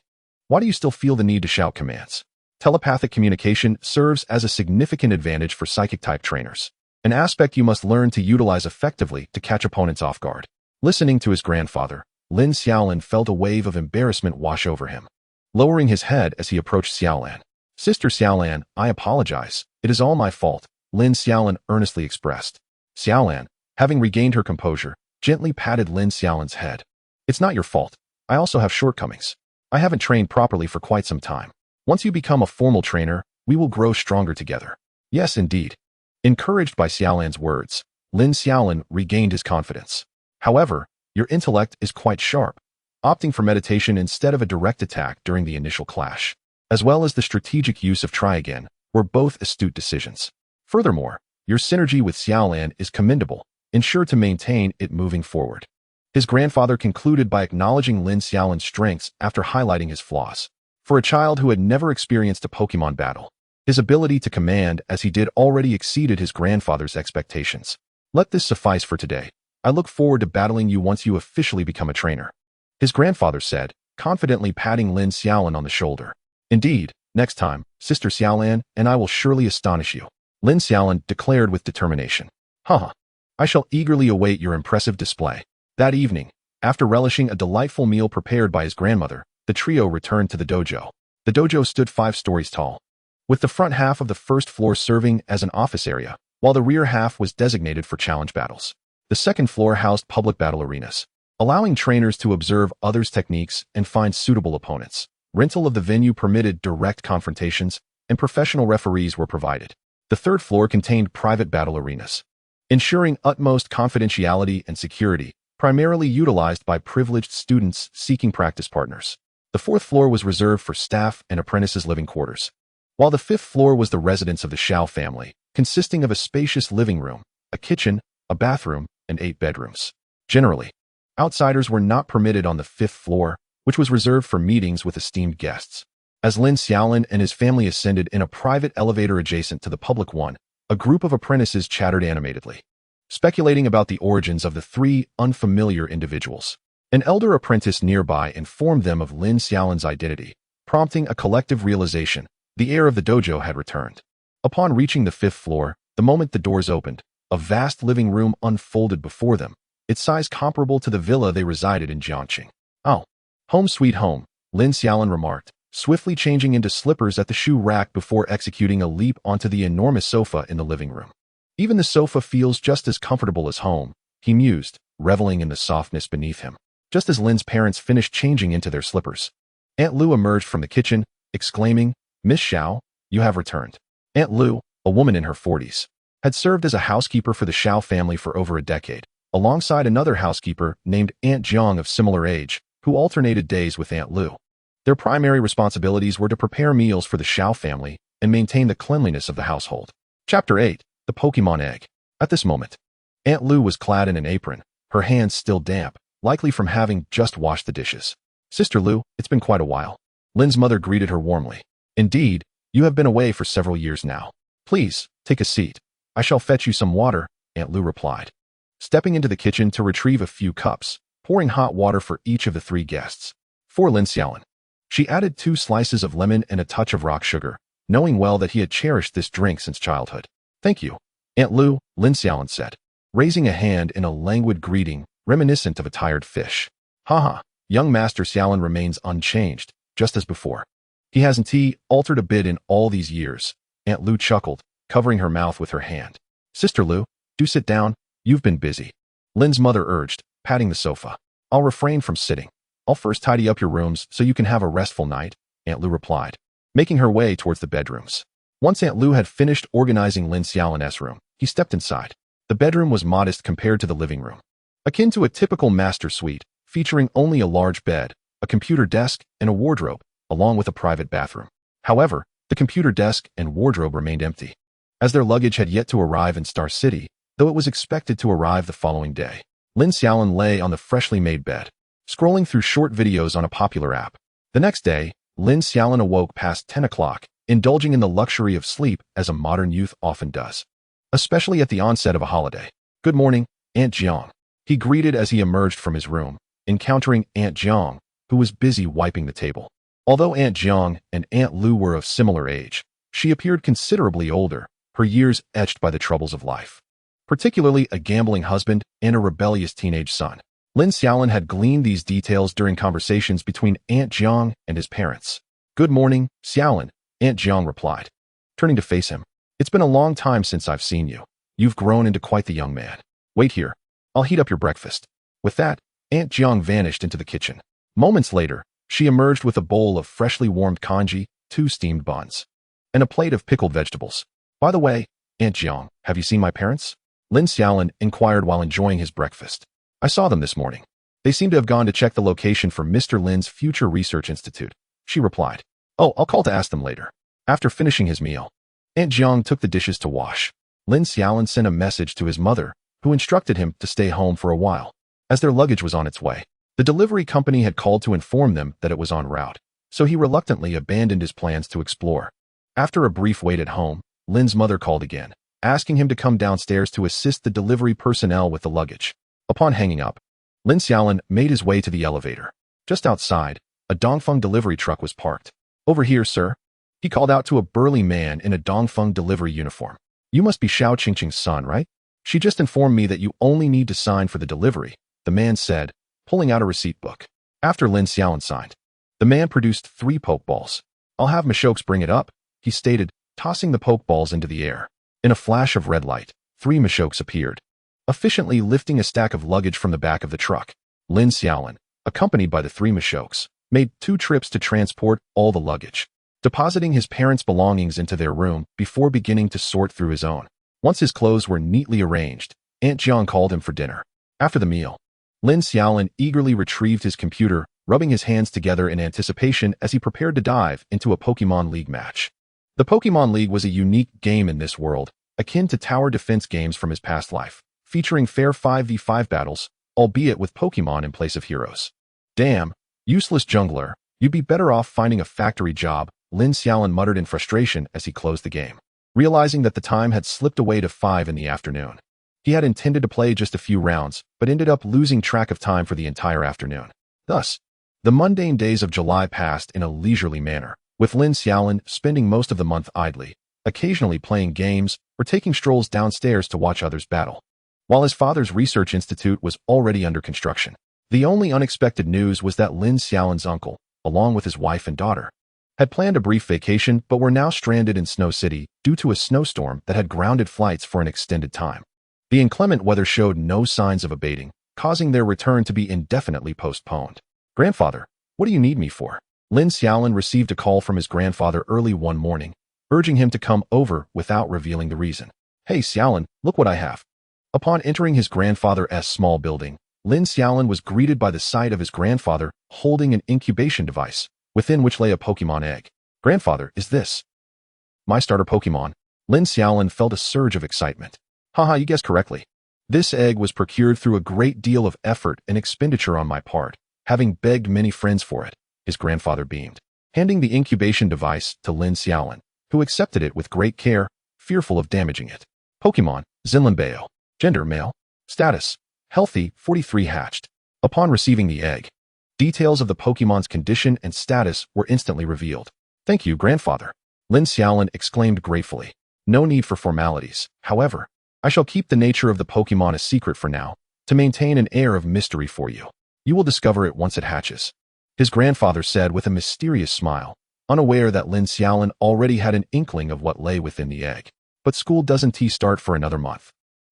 Speaker 1: Why do you still feel the need to shout commands? Telepathic communication serves as a significant advantage for psychic-type trainers, an aspect you must learn to utilize effectively to catch opponents off guard. Listening to his grandfather, Lin Xiaolin felt a wave of embarrassment wash over him, lowering his head as he approached Xiaolin. Sister Xiaolin, I apologize. It is all my fault, Lin Xiaolin earnestly expressed. Xiaolin, having regained her composure, gently patted Lin Xiaolin's head. It's not your fault. I also have shortcomings. I haven't trained properly for quite some time. Once you become a formal trainer, we will grow stronger together. Yes, indeed. Encouraged by Xiaolin's words, Lin Xiaolin regained his confidence. However, your intellect is quite sharp. Opting for meditation instead of a direct attack during the initial clash, as well as the strategic use of Try Again, were both astute decisions. Furthermore, your synergy with Xiaolin is commendable. Ensure to maintain it moving forward. His grandfather concluded by acknowledging Lin Xiaolin's strengths after highlighting his flaws. For a child who had never experienced a Pokémon battle, his ability to command as he did already exceeded his grandfather's expectations. Let this suffice for today. I look forward to battling you once you officially become a trainer, his grandfather said, confidently patting Lin Xiaolin on the shoulder. Indeed, next time, Sister Xiaolin and I will surely astonish you, Lin Xiaolin declared with determination. Haha. I shall eagerly await your impressive display. That evening, after relishing a delightful meal prepared by his grandmother, the trio returned to the dojo. The dojo stood 5 stories tall, with the front half of the first floor serving as an office area, while the rear half was designated for challenge battles. The second floor housed public battle arenas, allowing trainers to observe others' techniques and find suitable opponents. Rental of the venue permitted direct confrontations, and professional referees were provided. The third floor contained private battle arenas, ensuring utmost confidentiality and security, primarily utilized by privileged students seeking practice partners. The fourth floor was reserved for staff and apprentices' living quarters, while the fifth floor was the residence of the Xiao family, consisting of a spacious living room, a kitchen, a bathroom, and 8 bedrooms. Generally, outsiders were not permitted on the fifth floor, which was reserved for meetings with esteemed guests. As Lin Xiaolin and his family ascended in a private elevator adjacent to the public one, a group of apprentices chattered animatedly, speculating about the origins of the 3 unfamiliar individuals. An elder apprentice nearby informed them of Lin Xiaolin's identity, prompting a collective realization: the heir of the dojo had returned. Upon reaching the 5th floor, the moment the doors opened, a vast living room unfolded before them, its size comparable to the villa they resided in Jiangqing. "Oh, home sweet home," Lin Xiaolin remarked, swiftly changing into slippers at the shoe rack before executing a leap onto the enormous sofa in the living room. "Even the sofa feels just as comfortable as home," he mused, reveling in the softness beneath him. Just as Lin's parents finished changing into their slippers, Aunt Lu emerged from the kitchen, exclaiming, "Miss Xiao, you have returned." Aunt Lu, a woman in her 40s, had served as a housekeeper for the Xiao family for over a decade, alongside another housekeeper named Aunt Jiang of similar age, who alternated days with Aunt Lu. Their primary responsibilities were to prepare meals for the Xiao family and maintain the cleanliness of the household. Chapter 8. The Pokémon Egg. At this moment, Aunt Lu was clad in an apron, her hands still damp, likely from having just washed the dishes. "Sister Lu, it's been quite a while." Lin's mother greeted her warmly. "Indeed, you have been away for several years now. Please, take a seat. I shall fetch you some water," Aunt Lu replied, stepping into the kitchen to retrieve a few cups, pouring hot water for each of the 3 guests. For Lin Xiaolin, she added 2 slices of lemon and a touch of rock sugar, knowing well that he had cherished this drink since childhood. "Thank you, Aunt Lu," Lin Xiaolin said, raising a hand in a languid greeting reminiscent of a tired fish. "Haha, young Master Xiaolin remains unchanged, just as before. He hasn't altered a bit in all these years," Aunt Lu chuckled, covering her mouth with her hand. "Sister Lu, do sit down, you've been busy," Lin's mother urged, patting the sofa. "I'll refrain from sitting. I'll first tidy up your rooms so you can have a restful night," Aunt Lu replied, making her way towards the bedrooms. Once Aunt Lu had finished organizing Lin Xiaolin's room, he stepped inside. The bedroom was modest compared to the living room, akin to a typical master suite, featuring only a large bed, a computer desk, and a wardrobe, along with a private bathroom. However, the computer desk and wardrobe remained empty, as their luggage had yet to arrive in Star City, though it was expected to arrive the following day. Lin Xiaolin lay on the freshly made bed, scrolling through short videos on a popular app. The next day, Lin Xiaolin awoke past 10 o'clock, indulging in the luxury of sleep as a modern youth often does, especially at the onset of a holiday. "Good morning, Aunt Jiang," he greeted as he emerged from his room, encountering Aunt Jiang, who was busy wiping the table. Although Aunt Jiang and Aunt Lu were of similar age, she appeared considerably older, her years etched by the troubles of life, particularly a gambling husband and a rebellious teenage son. Lin Xiaolin had gleaned these details during conversations between Aunt Jiang and his parents. "Good morning, Xiaolin," Aunt Jiang replied, turning to face him. "It's been a long time since I've seen you. You've grown into quite the young man. Wait here. I'll heat up your breakfast." With that, Aunt Jiang vanished into the kitchen. Moments later, she emerged with a bowl of freshly warmed congee, 2 steamed buns, and a plate of pickled vegetables. "By the way, Aunt Jiang, have you seen my parents?" Lin Xiaolin inquired while enjoying his breakfast. "I saw them this morning. They seem to have gone to check the location for Mr. Lin's future research institute," she replied. "Oh, I'll call to ask them later." After finishing his meal, Aunt Jiang took the dishes to wash. Lin Xiaolin sent a message to his mother, who instructed him to stay home for a while, as their luggage was on its way. The delivery company had called to inform them that it was en route, so he reluctantly abandoned his plans to explore. After a brief wait at home, Lin's mother called again, asking him to come downstairs to assist the delivery personnel with the luggage. Upon hanging up, Lin Xiaolin made his way to the elevator. Just outside, a Dongfeng delivery truck was parked. "Over here, sir," he called out to a burly man in a Dongfeng delivery uniform. "You must be Xiao Qingqing's son, right? She just informed me that you only need to sign for the delivery," the man said, pulling out a receipt book. After Lin Xiaolin signed, the man produced 3 Pokeballs. "I'll have Mashoks bring it up," he stated, tossing the Pokeballs into the air. In a flash of red light, 3 Machoks appeared, efficiently lifting a stack of luggage from the back of the truck. Lin Xiaolin, accompanied by the 3 Machoks, made 2 trips to transport all the luggage, depositing his parents' belongings into their room before beginning to sort through his own. Once his clothes were neatly arranged, Aunt Jiang called him for dinner. After the meal, Lin Xiaolin eagerly retrieved his computer, rubbing his hands together in anticipation as he prepared to dive into a Pokémon League match. The Pokémon League was a unique game in this world, akin to tower defense games from his past life, featuring fair 5v5 battles, albeit with Pokémon in place of heroes. Damn, useless jungler, you'd be better off finding a factory job, Lin Xiaolin muttered in frustration as he closed the game, realizing that the time had slipped away to 5 in the afternoon. He had intended to play just a few rounds, but ended up losing track of time for the entire afternoon. Thus, the mundane days of July passed in a leisurely manner, with Lin Xiaolin spending most of the month idly, occasionally playing games or taking strolls downstairs to watch others battle. While his father's research institute was already under construction, the only unexpected news was that Lin Xiaolin's uncle, along with his wife and daughter, had planned a brief vacation but were now stranded in Snow City due to a snowstorm that had grounded flights for an extended time. The inclement weather showed no signs of abating, causing their return to be indefinitely postponed. Grandfather, what do you need me for? Lin Xiaolin received a call from his grandfather early one morning, urging him to come over without revealing the reason. Hey Xiaolin, look what I have. Upon entering his grandfather's small building, Lin Xiaolin was greeted by the sight of his grandfather holding an incubation device, within which lay a Pokemon egg. Grandfather, is this my starter Pokemon? Lin Xiaolin felt a surge of excitement. Haha, you guessed correctly. This egg was procured through a great deal of effort and expenditure on my part, having begged many friends for it, his grandfather beamed, handing the incubation device to Lin Xiaolin, who accepted it with great care, fearful of damaging it. Pokemon, Zinlinbeo. Gender, male. Status, healthy, 43 hatched. Upon receiving the egg, details of the Pokemon's condition and status were instantly revealed. Thank you, grandfather. Lin Xiaolin exclaimed gratefully. No need for formalities, however. I shall keep the nature of the Pokemon a secret for now, to maintain an air of mystery for you. You will discover it once it hatches, his grandfather said with a mysterious smile, unaware that Lin Xiaolin already had an inkling of what lay within the egg. But school doesn't start for another month.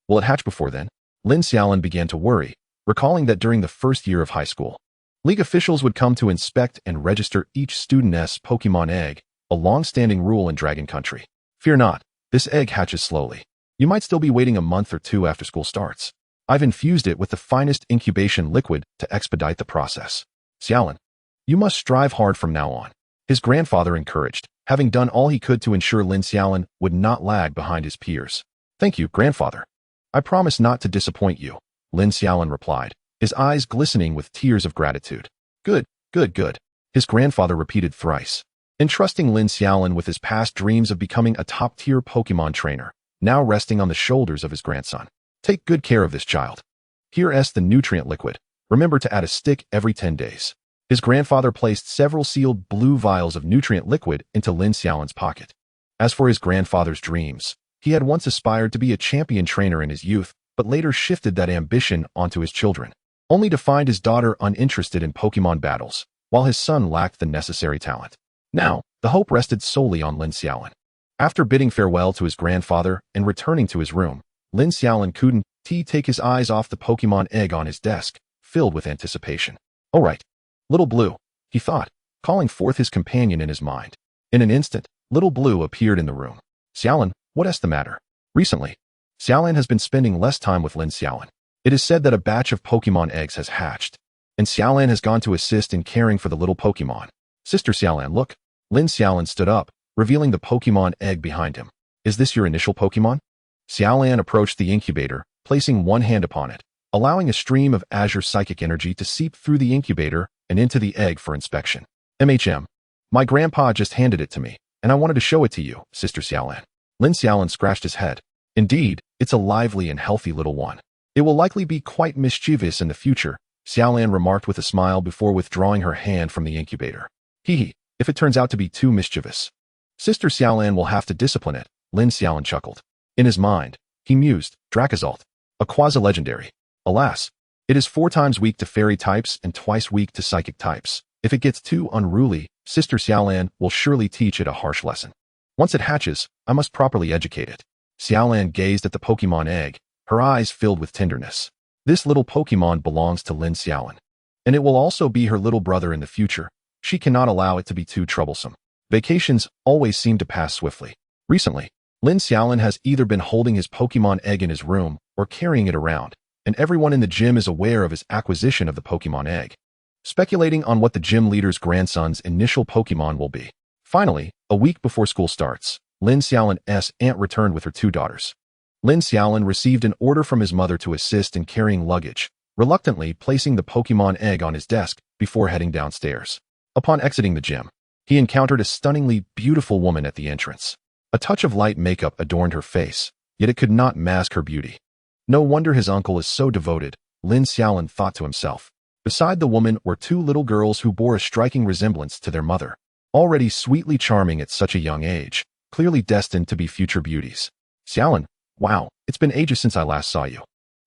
Speaker 1: Will it hatch before then? Lin Xiaolin began to worry, recalling that during the first year of high school, League officials would come to inspect and register each student's Pokemon egg, a long-standing rule in Dragon Country. Fear not, this egg hatches slowly. You might still be waiting a month or 2 after school starts. I've infused it with the finest incubation liquid to expedite the process. Xiaolin, you must strive hard from now on, his grandfather encouraged, having done all he could to ensure Lin Xiaolin would not lag behind his peers. Thank you, grandfather. I promise not to disappoint you, Lin Xiaolin replied, his eyes glistening with tears of gratitude. Good, good, good, his grandfather repeated thrice, entrusting Lin Xiaolin with his past dreams of becoming a top-tier Pokemon trainer, now resting on the shoulders of his grandson. Take good care of this child. Here's the nutrient liquid. Remember to add a stick every 10 days. His grandfather placed several sealed blue vials of nutrient liquid into Lin Xiaolin's pocket. As for his grandfather's dreams, he had once aspired to be a champion trainer in his youth, but later shifted that ambition onto his children, only to find his daughter uninterested in Pokemon battles, while his son lacked the necessary talent. Now, the hope rested solely on Lin Xiaolin. After bidding farewell to his grandfather and returning to his room, Lin Xiaolin couldn't take his eyes off the Pokemon egg on his desk, filled with anticipation. All right, Little Blue, he thought, calling forth his companion in his mind. In an instant, Little Blue appeared in the room. Xiaolin, what's the matter? Recently, Xiaolin has been spending less time with Lin Xiaolin. It is said that a batch of Pokemon eggs has hatched, and Xiaolin has gone to assist in caring for the little Pokemon. Sister Xiaolin, look. Lin Xiaolin stood up, revealing the Pokemon egg behind him. Is this your initial Pokemon? Xiaolin approached the incubator, placing one hand upon it, allowing a stream of azure psychic energy to seep through the incubator and into the egg for inspection. My grandpa just handed it to me, and I wanted to show it to you, Sister Xiaolin. Lin Xiaolin scratched his head. Indeed, it's a lively and healthy little one. It will likely be quite mischievous in the future, Xiaolin remarked with a smile before withdrawing her hand from the incubator. If it turns out to be too mischievous, Sister Xiaolin will have to discipline it, Lin Xiaolin chuckled. In his mind, he mused, Drakazalt, a quasi-legendary. Alas, it is 4 times weak to fairy types and twice weak to psychic types. If it gets too unruly, Sister Xiaolin will surely teach it a harsh lesson. Once it hatches, I must properly educate it. Xiaolan gazed at the Pokémon egg, her eyes filled with tenderness. This little Pokémon belongs to Lin Xiaolin, and it will also be her little brother in the future. She cannot allow it to be too troublesome. Vacations always seem to pass swiftly. Recently, Lin Xiaolin has either been holding his Pokémon egg in his room or carrying it around, and everyone in the gym is aware of his acquisition of the Pokémon egg, speculating on what the gym leader's grandson's initial Pokémon will be. Finally, a week before school starts, Lin Xiaolin's aunt returned with her 2 daughters. Lin Xiaolin received an order from his mother to assist in carrying luggage, reluctantly placing the Pokémon egg on his desk before heading downstairs. Upon exiting the gym, he encountered a stunningly beautiful woman at the entrance. A touch of light makeup adorned her face, yet it could not mask her beauty. No wonder his uncle is so devoted, Lin Xiaolin thought to himself. Beside the woman were 2 little girls who bore a striking resemblance to their mother, already sweetly charming at such a young age, clearly destined to be future beauties. Xiaolin, wow, it's been ages since I last saw you.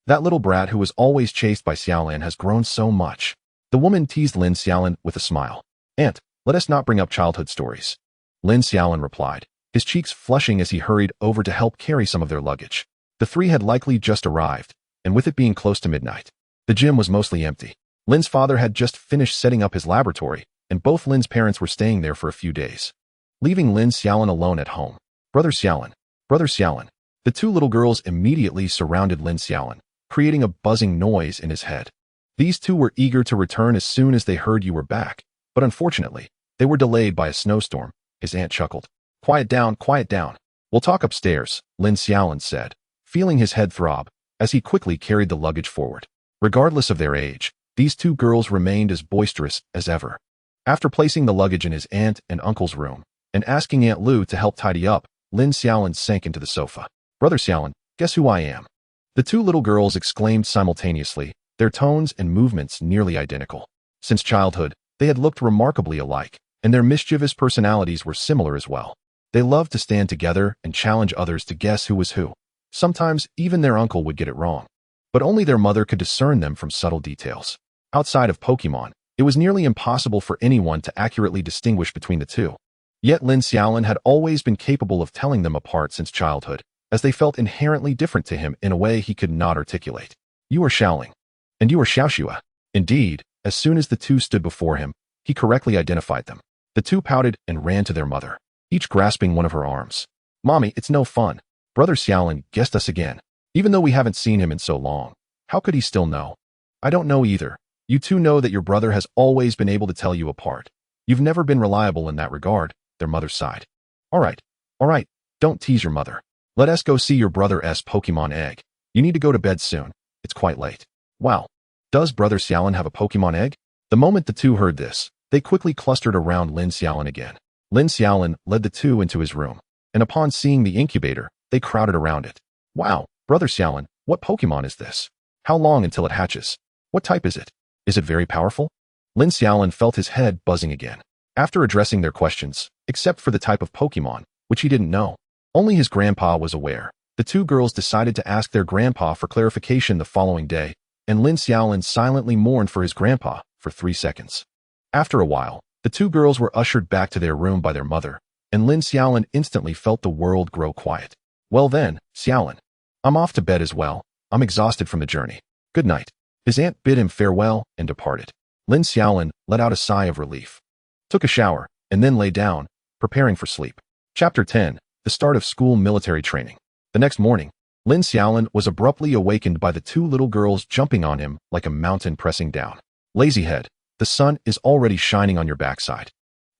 Speaker 1: That little brat who was always chased by Xiaolan has grown so much. The woman teased Lin Xiaolin with a smile. Aunt, let us not bring up childhood stories. Lin Xiaolin replied, his cheeks flushing as he hurried over to help carry some of their luggage. The 3 had likely just arrived, and with it being close to midnight, the gym was mostly empty. Lin's father had just finished setting up his laboratory, and both Lin's parents were staying there for a few days, leaving Lin Xiaolin alone at home. Brother Xiaolin, Brother Xiaolin. The 2 little girls immediately surrounded Lin Xiaolin, creating a buzzing noise in his head. These 2 were eager to return as soon as they heard you were back, but unfortunately, they were delayed by a snowstorm. His aunt chuckled. Quiet down, quiet down. We'll talk upstairs, Lin Xiaolin said, feeling his head throb, as he quickly carried the luggage forward. Regardless of their age, these 2 girls remained as boisterous as ever. After placing the luggage in his aunt and uncle's room, and asking Aunt Lu to help tidy up, Lin Xiaolin sank into the sofa. Brother Xiaolin, guess who I am? The 2 little girls exclaimed simultaneously, their tones and movements nearly identical. Since childhood, they had looked remarkably alike, and their mischievous personalities were similar as well. They loved to stand together and challenge others to guess who was who. Sometimes even their uncle would get it wrong, but only their mother could discern them from subtle details. Outside of Pokémon, it was nearly impossible for anyone to accurately distinguish between the 2. Yet Lin Xiaolin had always been capable of telling them apart since childhood, as they felt inherently different to him in a way he could not articulate. You are Xiaoling, and you are Xiaoxua. Indeed, as soon as the 2 stood before him, he correctly identified them. The 2 pouted and ran to their mother, each grasping one of her arms. Mommy, it's no fun. Brother Xiaolin guessed us again. Even though we haven't seen him in so long, how could he still know? I don't know either. You 2 know that your brother has always been able to tell you apart. You've never been reliable in that regard, their mother sighed. All right, don't tease your mother. Let us go see your brother's Pokémon egg. You need to go to bed soon. It's quite late. Wow. Does Brother Xiaolin have a Pokémon egg? The moment the 2 heard this, they quickly clustered around Lin Xiaolin again. Lin Xiaolin led the 2 into his room, and upon seeing the incubator, they crowded around it. Wow, Brother Xiaolin, what Pokémon is this? How long until it hatches? What type is it? Is it very powerful? Lin Xiaolin felt his head buzzing again. After addressing their questions, except for the type of Pokémon, which he didn't know, only his grandpa was aware, the 2 girls decided to ask their grandpa for clarification the following day, and Lin Xiaolin silently mourned for his grandpa for 3 seconds. After a while, the 2 girls were ushered back to their room by their mother, and Lin Xiaolin instantly felt the world grow quiet. Well then, Xiaolin, I'm off to bed as well. I'm exhausted from the journey. Good night. His aunt bid him farewell and departed. Lin Xiaolin let out a sigh of relief, took a shower, and then lay down, preparing for sleep. Chapter 10. The start of school military training. The next morning, Lin Xiaolin was abruptly awakened by the 2 little girls jumping on him like a mountain pressing down. Lazyhead, the sun is already shining on your backside,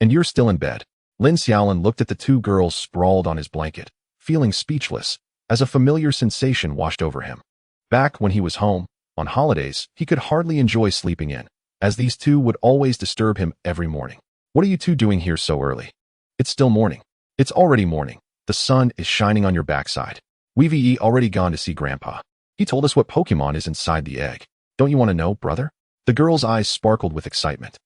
Speaker 1: and you're still in bed. Lin Xiaolin looked at the 2 girls sprawled on his blanket, feeling speechless, as a familiar sensation washed over him. Back when he was home, on holidays, he could hardly enjoy sleeping in, as these 2 would always disturb him every morning. What are you 2 doing here so early? It's still morning. It's already morning. The sun is shining on your backside. We've already gone to see Grandpa. He told us what Pokémon is inside the egg. Don't you want to know, brother? The girl's eyes sparkled with excitement,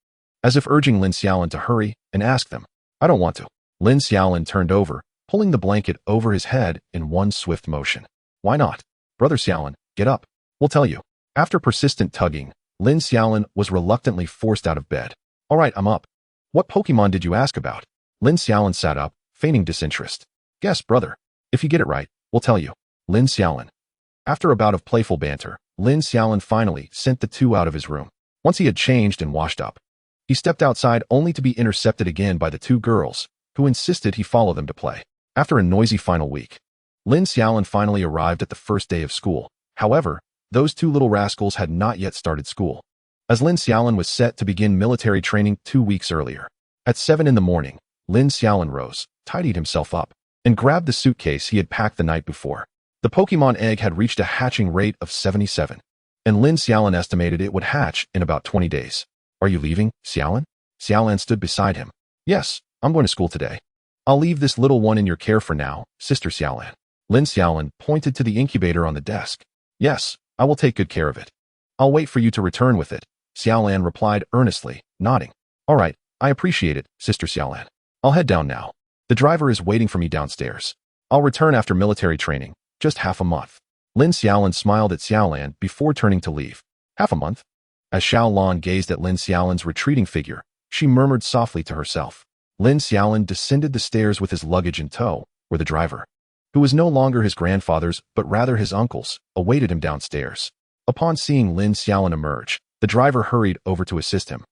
Speaker 1: as if urging Lin Xiaolin to hurry and ask them. I don't want to. Lin Xiaolin turned over, pulling the blanket over his head in one swift motion. Why not? Brother Xiaolin, get up. We'll tell you. After persistent tugging, Lin Xiaolin was reluctantly forced out of bed. All right, I'm up. What Pokémon did you ask about? Lin Xiaolin sat up, feigning disinterest. Guess, brother. If you get it right, we'll tell you. Lin Xiaolin. After a bout of playful banter, Lin Xiaolin finally sent the two out of his room. Once he had changed and washed up, he stepped outside only to be intercepted again by the two girls, who insisted he follow them to play. After a noisy final week, Lin Xiaolin finally arrived at the first day of school. However, those two little rascals had not yet started school, as Lin Xiaolin was set to begin military training 2 weeks earlier. At 7 in the morning, Lin Xiaolin rose, tidied himself up, and grabbed the suitcase he had packed the night before. The Pokémon egg had reached a hatching rate of 77, and Lin Xiaolin estimated it would hatch in about 20 days. Are you leaving, Xiaolin? Xiaolin stood beside him. Yes, I'm going to school today. I'll leave this little one in your care for now, Sister Xiaolin. Lin Xiaolin pointed to the incubator on the desk. Yes, I will take good care of it. I'll wait for you to return with it, Xiaolin replied earnestly, nodding. All right, I appreciate it, Sister Xiaolin. I'll head down now. The driver is waiting for me downstairs. I'll return after military training, just half a month. Lin Xiaolin smiled at Xiaolin before turning to leave. Half a month? As Xiaolin gazed at Lin Xiaolin's retreating figure, she murmured softly to herself. Lin Xiaolin descended the stairs with his luggage in tow, where the driver, who was no longer his grandfather's but rather his uncle's, awaited him downstairs. Upon seeing Lin Xiaolin emerge, the driver hurried over to assist him,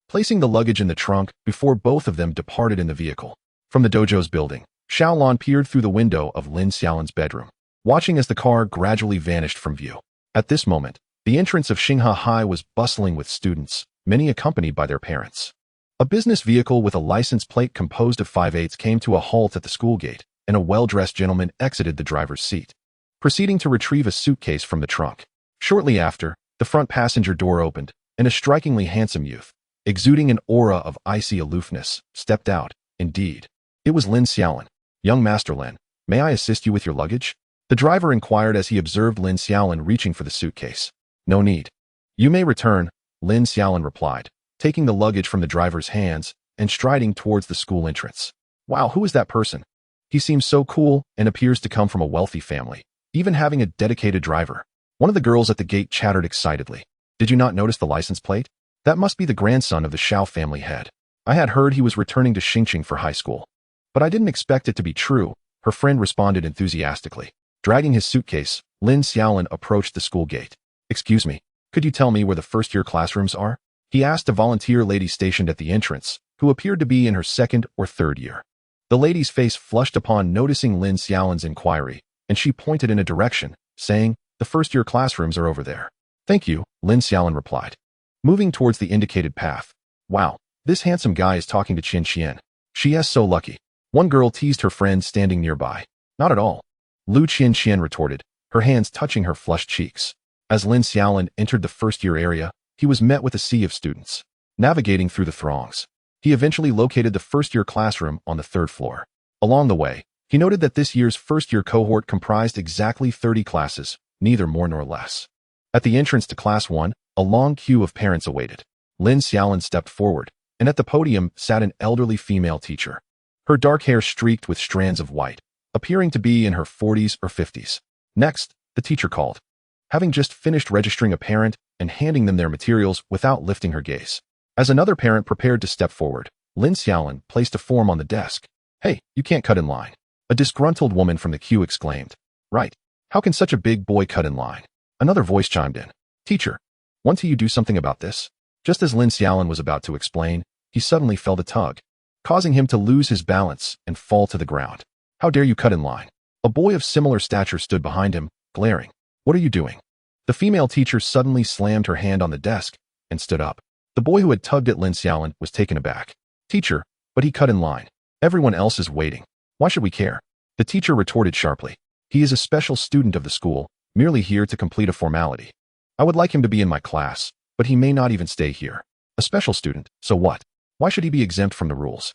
Speaker 1: placing the luggage in the trunk before both of them departed in the vehicle. From the dojo's building, Xiaolin peered through the window of Lin Xiaolin's bedroom, watching as the car gradually vanished from view. At this moment, the entrance of Xinghe High was bustling with students, many accompanied by their parents. A business vehicle with a license plate composed of 5/8 came to a halt at the school gate, and a well-dressed gentleman exited the driver's seat, proceeding to retrieve a suitcase from the trunk. Shortly after, the front passenger door opened, and a strikingly handsome youth, exuding an aura of icy aloofness, stepped out. Indeed, it was Lin Xiaolin. Young Master Lin, may I assist you with your luggage? The driver inquired as he observed Lin Xiaolin reaching for the suitcase. No need. You may return, Lin Xiaolin replied, taking the luggage from the driver's hands and striding towards the school entrance. Wow, who is that person? He seems so cool and appears to come from a wealthy family, even having a dedicated driver. One of the girls at the gate chattered excitedly. Did you not notice the license plate? That must be the grandson of the Xiao family head. I had heard he was returning to Xingqing for high school. But I didn't expect it to be true, her friend responded enthusiastically. Dragging his suitcase, Lin Xiaolin approached the school gate. Excuse me, could you tell me where the first-year classrooms are? He asked a volunteer lady stationed at the entrance, who appeared to be in her second or third year. The lady's face flushed upon noticing Lin Xiaolin's inquiry, and she pointed in a direction, saying, the first-year classrooms are over there. Thank you, Lin Xiaolin replied, moving towards the indicated path. Wow, this handsome guy is talking to Qian Qian. She is so lucky. One girl teased her friend standing nearby. Not at all, Lu Qian Qian retorted, her hands touching her flushed cheeks. As Lin Xiaolin entered the first-year area, he was met with a sea of students. Navigating through the throngs, he eventually located the first-year classroom on the 3rd floor. Along the way, he noted that this year's first-year cohort comprised exactly 30 classes, neither more nor less. At the entrance to Class 1, a long queue of parents awaited. Lin Xiaolin stepped forward, and at the podium sat an elderly female teacher. Her dark hair streaked with strands of white, appearing to be in her 40s or 50s. Next, the teacher called, having just finished registering a parent and handing them their materials without lifting her gaze. As another parent prepared to step forward, Lin Xiaolin placed a form on the desk. Hey, you can't cut in line. A disgruntled woman from the queue exclaimed. Right. How can such a big boy cut in line? Another voice chimed in. Teacher, won't you do something about this? Just as Lin Xiaolin was about to explain, he suddenly felt a tug, causing him to lose his balance and fall to the ground. How dare you cut in line? A boy of similar stature stood behind him, glaring. What are you doing? The female teacher suddenly slammed her hand on the desk and stood up. The boy who had tugged at Lin Xiaolin was taken aback. Teacher, but he cut in line. Everyone else is waiting. Why should we care? The teacher retorted sharply. He is a special student of the school, merely here to complete a formality. I would like him to be in my class, but he may not even stay here. A special student, so what? Why should he be exempt from the rules?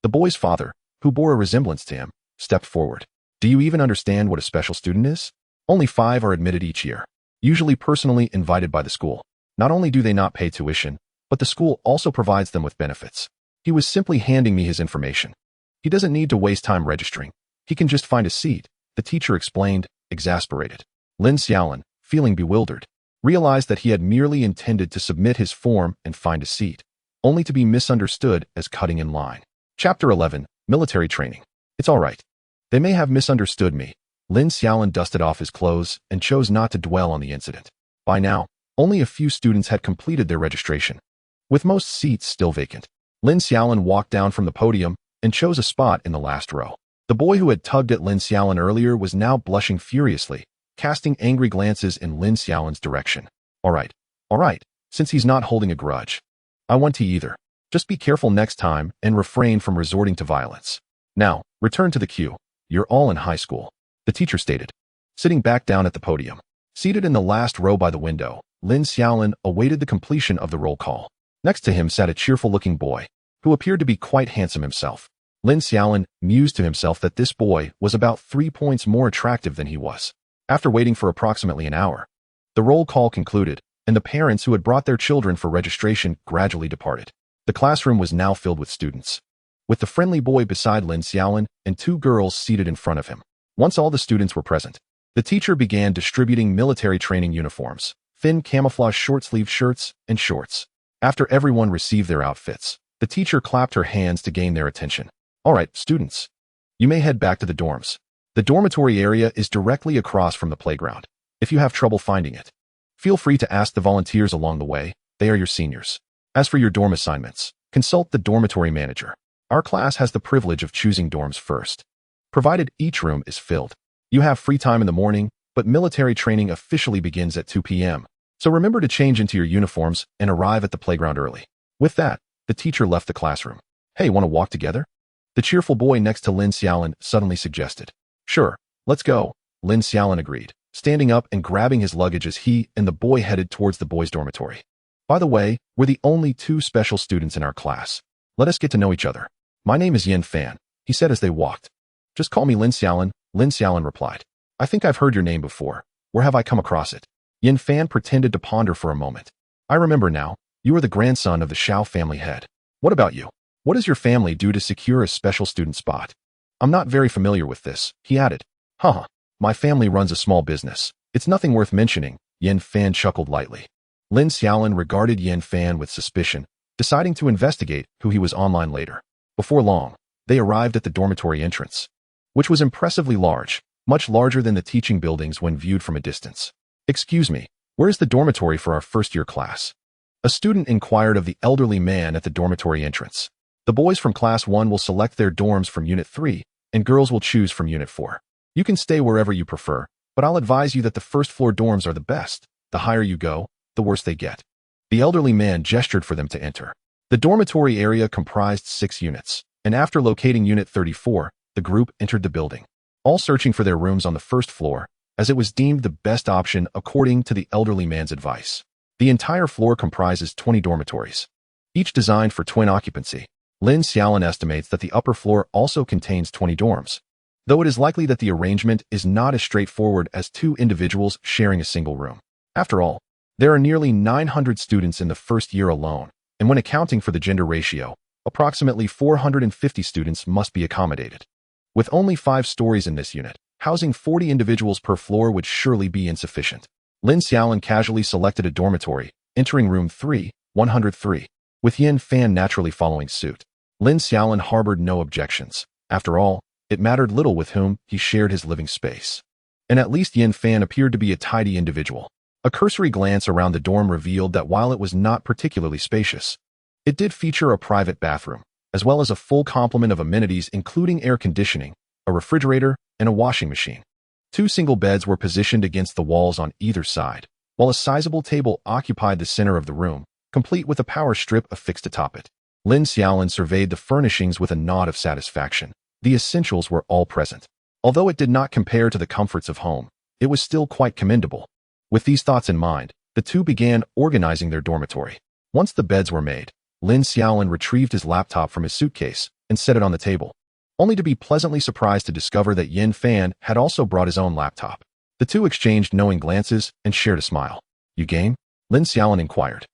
Speaker 1: The boy's father, who bore a resemblance to him, stepped forward. Do you even understand what a special student is? Only 5 are admitted each year, usually personally invited by the school. Not only do they not pay tuition, but the school also provides them with benefits. He was simply handing me his information. He doesn't need to waste time registering. He can just find a seat, the teacher explained, exasperated. Lin Xiaolin, feeling bewildered, realized that he had merely intended to submit his form and find a seat, only to be misunderstood as cutting in line. Chapter 11, Military Training. It's all right. They may have misunderstood me. Lin Xiaolin dusted off his clothes and chose not to dwell on the incident. By now, only a few students had completed their registration, with most seats still vacant. Lin Xiaolin walked down from the podium and chose a spot in the last row. The boy who had tugged at Lin Xiaolin earlier was now blushing furiously, casting angry glances in Lin Xiaolin's direction. All right, since he's not holding a grudge. I want to either. Just be careful next time and refrain from resorting to violence. Now, return to the queue. You're all in high school, the teacher stated, sitting back down at the podium. Seated in the last row by the window, Lin Xiaolin awaited the completion of the roll call. Next to him sat a cheerful-looking boy, who appeared to be quite handsome himself. Lin Xiaolin mused to himself that this boy was about 3 points more attractive than he was. After waiting for approximately an hour, the roll call concluded, and the parents who had brought their children for registration gradually departed. The classroom was now filled with students, with the friendly boy beside Lin Xiaolin and 2 girls seated in front of him. Once all the students were present, the teacher began distributing military training uniforms, thin camouflage short-sleeved shirts, and shorts. After everyone received their outfits, the teacher clapped her hands to gain their attention. All right, students, you may head back to the dorms. The dormitory area is directly across from the playground. If you have trouble finding it, feel free to ask the volunteers along the way. They are your seniors. As for your dorm assignments, consult the dormitory manager. Our class has the privilege of choosing dorms first, provided each room is filled. You have free time in the morning, but military training officially begins at 2 p.m. So remember to change into your uniforms and arrive at the playground early. With that, the teacher left the classroom. Hey, want to walk together? The cheerful boy next to Lin Xiaolin suddenly suggested. Sure, let's go. Lin Xiaolin agreed, standing up and grabbing his luggage as he and the boy headed towards the boys' dormitory. By the way, we're the only 2 special students in our class. Let us get to know each other. My name is Yin Fan, he said as they walked. Just call me Lin Xiaolin, Lin Xiaolin replied. I think I've heard your name before. Where have I come across it? Yin Fan pretended to ponder for a moment. I remember now. You are the grandson of the Xiao family head. What about you? What does your family do to secure a special student spot? I'm not very familiar with this, he added. My family runs a small business. It's nothing worth mentioning, Yin Fan chuckled lightly. Lin Xiaolin regarded Yin Fan with suspicion, deciding to investigate who he was online later. Before long, they arrived at the dormitory entrance, which was impressively large, much larger than the teaching buildings when viewed from a distance. Excuse me, where is the dormitory for our first-year class? A student inquired of the elderly man at the dormitory entrance. The boys from Class 1 will select their dorms from Unit 3, and girls will choose from Unit 4. You can stay wherever you prefer, but I'll advise you that the first-floor dorms are the best. The higher you go, the worse they get. The elderly man gestured for them to enter. The dormitory area comprised 6 units, and after locating Unit 34, the group entered the building, all searching for their rooms on the first floor, as it was deemed the best option according to the elderly man's advice. The entire floor comprises 20 dormitories, each designed for twin occupancy. Lin Xiaolin estimates that the upper floor also contains 20 dorms, though it is likely that the arrangement is not as straightforward as 2 individuals sharing a single room. After all, there are nearly 900 students in the first year alone, and when accounting for the gender ratio, approximately 450 students must be accommodated. With only 5 stories in this unit, housing 40 individuals per floor would surely be insufficient. Lin Xiaolin casually selected a dormitory, entering room 103, with Yin Fan naturally following suit. Lin Xiaolin harbored no objections. After all, it mattered little with whom he shared his living space. And at least Yin Fan appeared to be a tidy individual. A cursory glance around the dorm revealed that while it was not particularly spacious, it did feature a private bathroom, as well as a full complement of amenities including air conditioning, a refrigerator, and a washing machine. 2 single beds were positioned against the walls on either side, while a sizable table occupied the center of the room, complete with a power strip affixed atop it. Lin Xiaolin surveyed the furnishings with a nod of satisfaction. The essentials were all present. Although it did not compare to the comforts of home, it was still quite commendable. With these thoughts in mind, the 2 began organizing their dormitory. Once the beds were made, Lin Xiaolin retrieved his laptop from his suitcase and set it on the table, only to be pleasantly surprised to discover that Yin Fan had also brought his own laptop. The 2 exchanged knowing glances and shared a smile. You game? Lin Xiaolin inquired.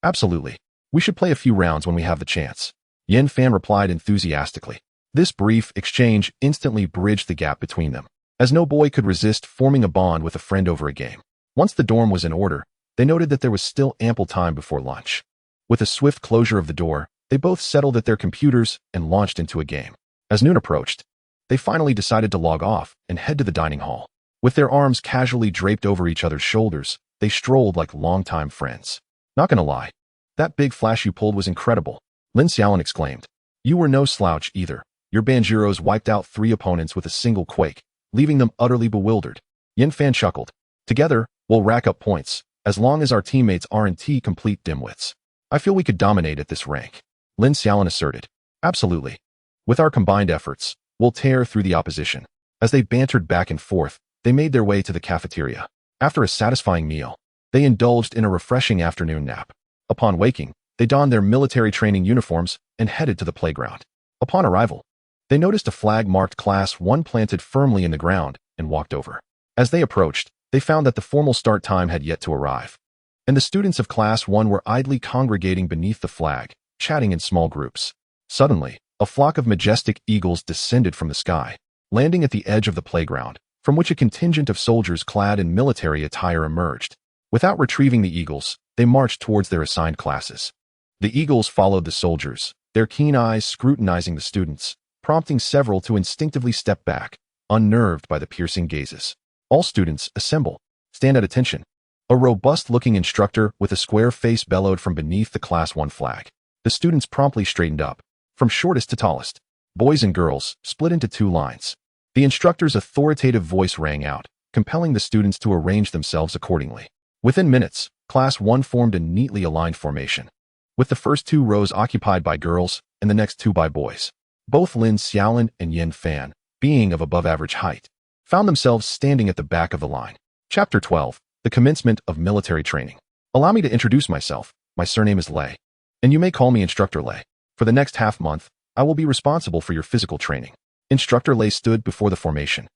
Speaker 1: Absolutely. We should play a few rounds when we have the chance. Yin Fan replied enthusiastically. This brief exchange instantly bridged the gap between them, as no boy could resist forming a bond with a friend over a game. Once the dorm was in order, they noted that there was still ample time before lunch. With a swift closure of the door, they both settled at their computers and launched into a game. As noon approached, They finally decided to log off and head to the dining hall. With their arms casually draped over each other's shoulders, they strolled like longtime friends. Not gonna lie, that big flash you pulled was incredible, Lin Xiaolin exclaimed. You were no slouch either. Your Banjuros wiped out 3 opponents with a single quake, leaving them utterly bewildered. Yin Fan chuckled. Together, we'll rack up points, as long as our teammates aren't complete dimwits. I feel we could dominate at this rank, Lin Xiaolin asserted. Absolutely. With our combined efforts, we'll tear through the opposition. As they bantered back and forth, they made their way to the cafeteria. After a satisfying meal, they indulged in a refreshing afternoon nap. Upon waking, they donned their military training uniforms and headed to the playground. Upon arrival, they noticed a flag marked Class 1 planted firmly in the ground and walked over. As they approached, they found that the formal start time had yet to arrive, and the students of Class 1 were idly congregating beneath the flag, chatting in small groups. Suddenly, a flock of majestic eagles descended from the sky, landing at the edge of the playground, from which a contingent of soldiers clad in military attire emerged. Without retrieving the eagles, they marched towards their assigned classes. The eagles followed the soldiers, their keen eyes scrutinizing the students, prompting several to instinctively step back, unnerved by the piercing gazes. All students, assemble. Stand at attention. A robust-looking instructor with a square face bellowed from beneath the Class 1 flag. The students promptly straightened up, from shortest to tallest. Boys and girls split into 2 lines. The instructor's authoritative voice rang out, compelling the students to arrange themselves accordingly. Within minutes, Class 1 formed a neatly aligned formation, with the first 2 rows occupied by girls and the next 2 by boys. Both Lin Xiaolin and Yin Fan, being of above-average height, found themselves standing at the back of the line. Chapter 12. The Commencement of Military Training. Allow me to introduce myself. My surname is Lei, and you may call me Instructor Lei. For the next half-month, I will be responsible for your physical training. Instructor Lei stood before the formation,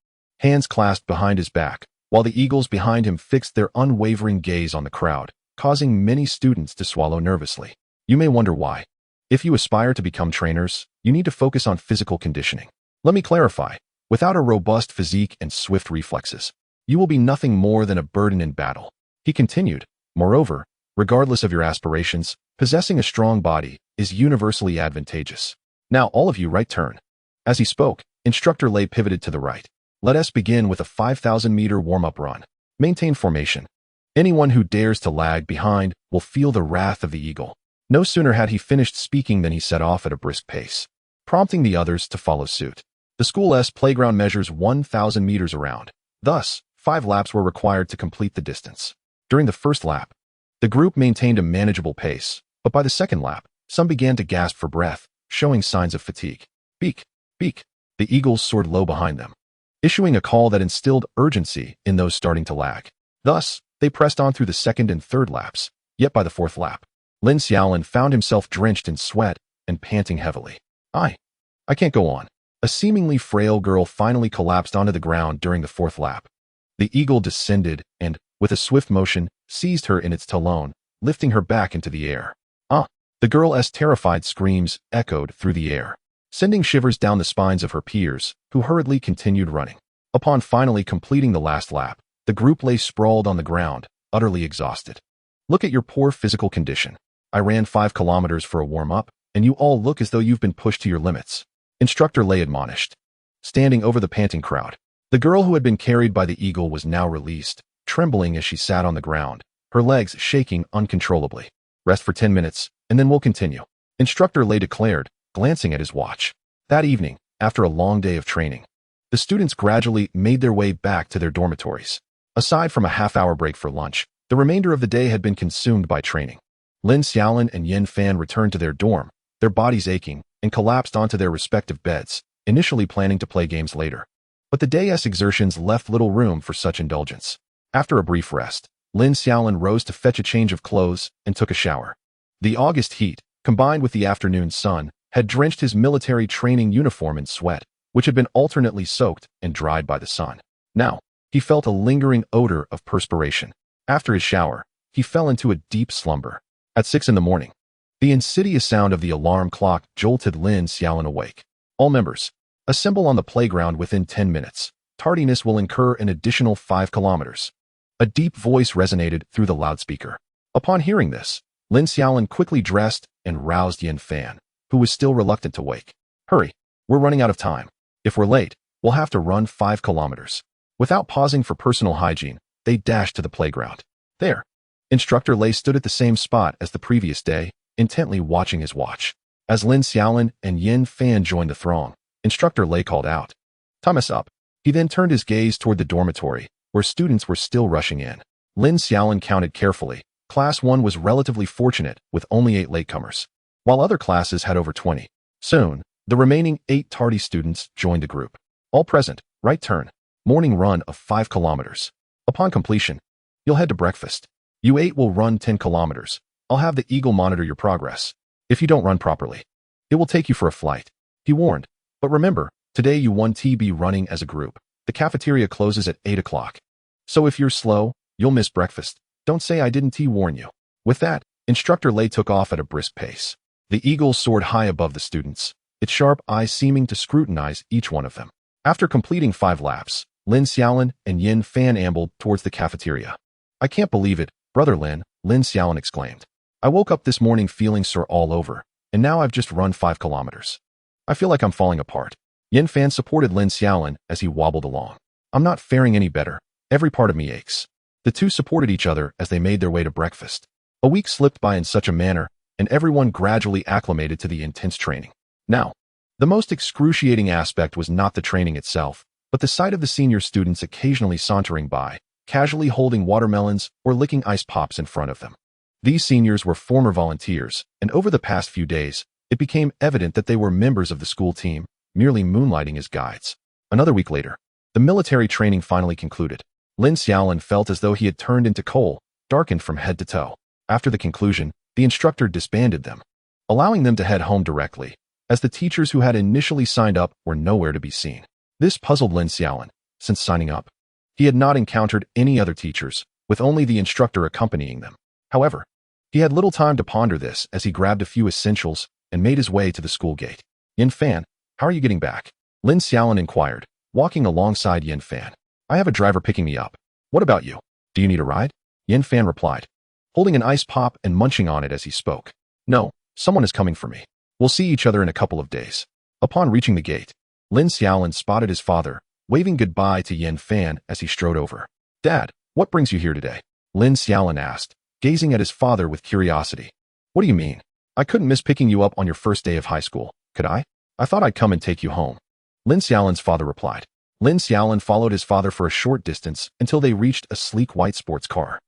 Speaker 1: hands clasped behind his back, while the eagles behind him fixed their unwavering gaze on the crowd, causing many students to swallow nervously. You may wonder why. If you aspire to become trainers, you need to focus on physical conditioning. Let me clarify. Without a robust physique and swift reflexes, you will be nothing more than a burden in battle. He continued. Moreover, regardless of your aspirations, possessing a strong body is universally advantageous. Now all of you right turn. As he spoke, Instructor Lei pivoted to the right. Let us begin with a 5,000-meter warm-up run. Maintain formation. Anyone who dares to lag behind will feel the wrath of the eagle. No sooner had he finished speaking than he set off at a brisk pace, prompting the others to follow suit. The school's playground measures 1,000 meters around. Thus, 5 laps were required to complete the distance. During the first lap, the group maintained a manageable pace, but by the second lap, some began to gasp for breath, showing signs of fatigue. Beak, beak. The eagles soared low behind them, issuing a call that instilled urgency in those starting to lag. Thus, they pressed on through the second and third laps, yet by the fourth lap, Lin Xiaolin found himself drenched in sweat and panting heavily. I can't go on. A seemingly frail girl finally collapsed onto the ground during the fourth lap. The eagle descended and, with a swift motion, seized her in its talon, lifting her back into the air. The girl's terrified screams echoed through the air, sending shivers down the spines of her peers, who hurriedly continued running. Upon finally completing the last lap, the group lay sprawled on the ground, utterly exhausted. Look at your poor physical condition. I ran 5 kilometers for a warm-up, and you all look as though you've been pushed to your limits. Instructor Lei admonished. Standing over the panting crowd, the girl who had been carried by the eagle was now released, trembling as she sat on the ground, her legs shaking uncontrollably. Rest for 10 minutes, and then we'll continue, Instructor Lei declared, glancing at his watch. That evening, after a long day of training, the students gradually made their way back to their dormitories. Aside from a half-hour break for lunch, the remainder of the day had been consumed by training. Lin Xiaolin and Yin Fan returned to their dorm, their bodies aching, and collapsed onto their respective beds, initially planning to play games later. But the day's exertions left little room for such indulgence. After a brief rest, Lin Xiaolin rose to fetch a change of clothes and took a shower. The August heat, combined with the afternoon sun, had drenched his military training uniform in sweat, which had been alternately soaked and dried by the sun. Now, he felt a lingering odor of perspiration. After his shower, he fell into a deep slumber. At 6 a.m, the insidious sound of the alarm clock jolted Lin Xiaolin awake. All members, assemble on the playground within 10 minutes. Tardiness will incur an additional 5 kilometers. A deep voice resonated through the loudspeaker. Upon hearing this, Lin Xiaolin quickly dressed and roused Yin Fan, who was still reluctant to wake. Hurry, we're running out of time. If we're late, We'll have to run 5 kilometers. Without pausing for personal hygiene, they dashed to the playground. There. Instructor Lei stood at the same spot as the previous day, intently watching his watch. As Lin Xiaolin and Yin Fan joined the throng, Instructor Lei called out, "Time us up." He then turned his gaze toward the dormitory, where students were still rushing in. Lin Xiaolin counted carefully. Class 1 was relatively fortunate, with only 8 latecomers, while other classes had over 20. Soon, the remaining 8 tardy students joined the group. All present, right turn. Morning run of 5 kilometers. Upon completion, you'll head to breakfast. You 8 will run 10 kilometers. I'll have the Eagle monitor your progress. If you don't run properly, it will take you for a flight, he warned. But remember, today you 1T be running as a group. The cafeteria closes at 8 o'clock. So if you're slow, you'll miss breakfast. Don't say I didn't warn you. With that, Instructor Lei took off at a brisk pace. The Eagle soared high above the students, its sharp eyes seeming to scrutinize each one of them. After completing 5 laps, Lin Xiaolin and Yin Fan ambled towards the cafeteria. "I can't believe it, Brother Lin," Lin Xiaolin exclaimed. "I woke up this morning feeling sore all over, and now I've just run 5 kilometers. I feel like I'm falling apart." Yin Fan supported Lin Xiaolin as he wobbled along. "I'm not faring any better. Every part of me aches." The two supported each other as they made their way to breakfast. A week slipped by in such a manner, and everyone gradually acclimated to the intense training. Now, the most excruciating aspect was not the training itself, but the sight of the senior students occasionally sauntering by, casually holding watermelons or licking ice pops in front of them. These seniors were former volunteers, and over the past few days, it became evident that they were members of the school team, merely moonlighting as guides. Another week later, the military training finally concluded. Lin Xiaolin felt as though he had turned into coal, darkened from head to toe. After the conclusion, the instructor disbanded them, allowing them to head home directly, as the teachers who had initially signed up were nowhere to be seen. This puzzled Lin Xiaolin, since signing up, he had not encountered any other teachers, with only the instructor accompanying them. However, he had little time to ponder this as he grabbed a few essentials and made his way to the school gate. "Yin Fan, how are you getting back?" Lin Xiaolin inquired, walking alongside Yin Fan. "I have a driver picking me up. What about you? Do you need a ride?" Yin Fan replied, holding an ice pop and munching on it as he spoke. "No, someone is coming for me. We'll see each other in a couple of days." Upon reaching the gate, Lin Xiaolin spotted his father, waving goodbye to Yin Fan as he strode over. "Dad, what brings you here today?" Lin Xiaolin asked, gazing at his father with curiosity. "What do you mean? I couldn't miss picking you up on your first day of high school, could I? I thought I'd come and take you home." Lin Xiaolin's father replied. Lin Xiaolin followed his father for a short distance until they reached a sleek white sports car.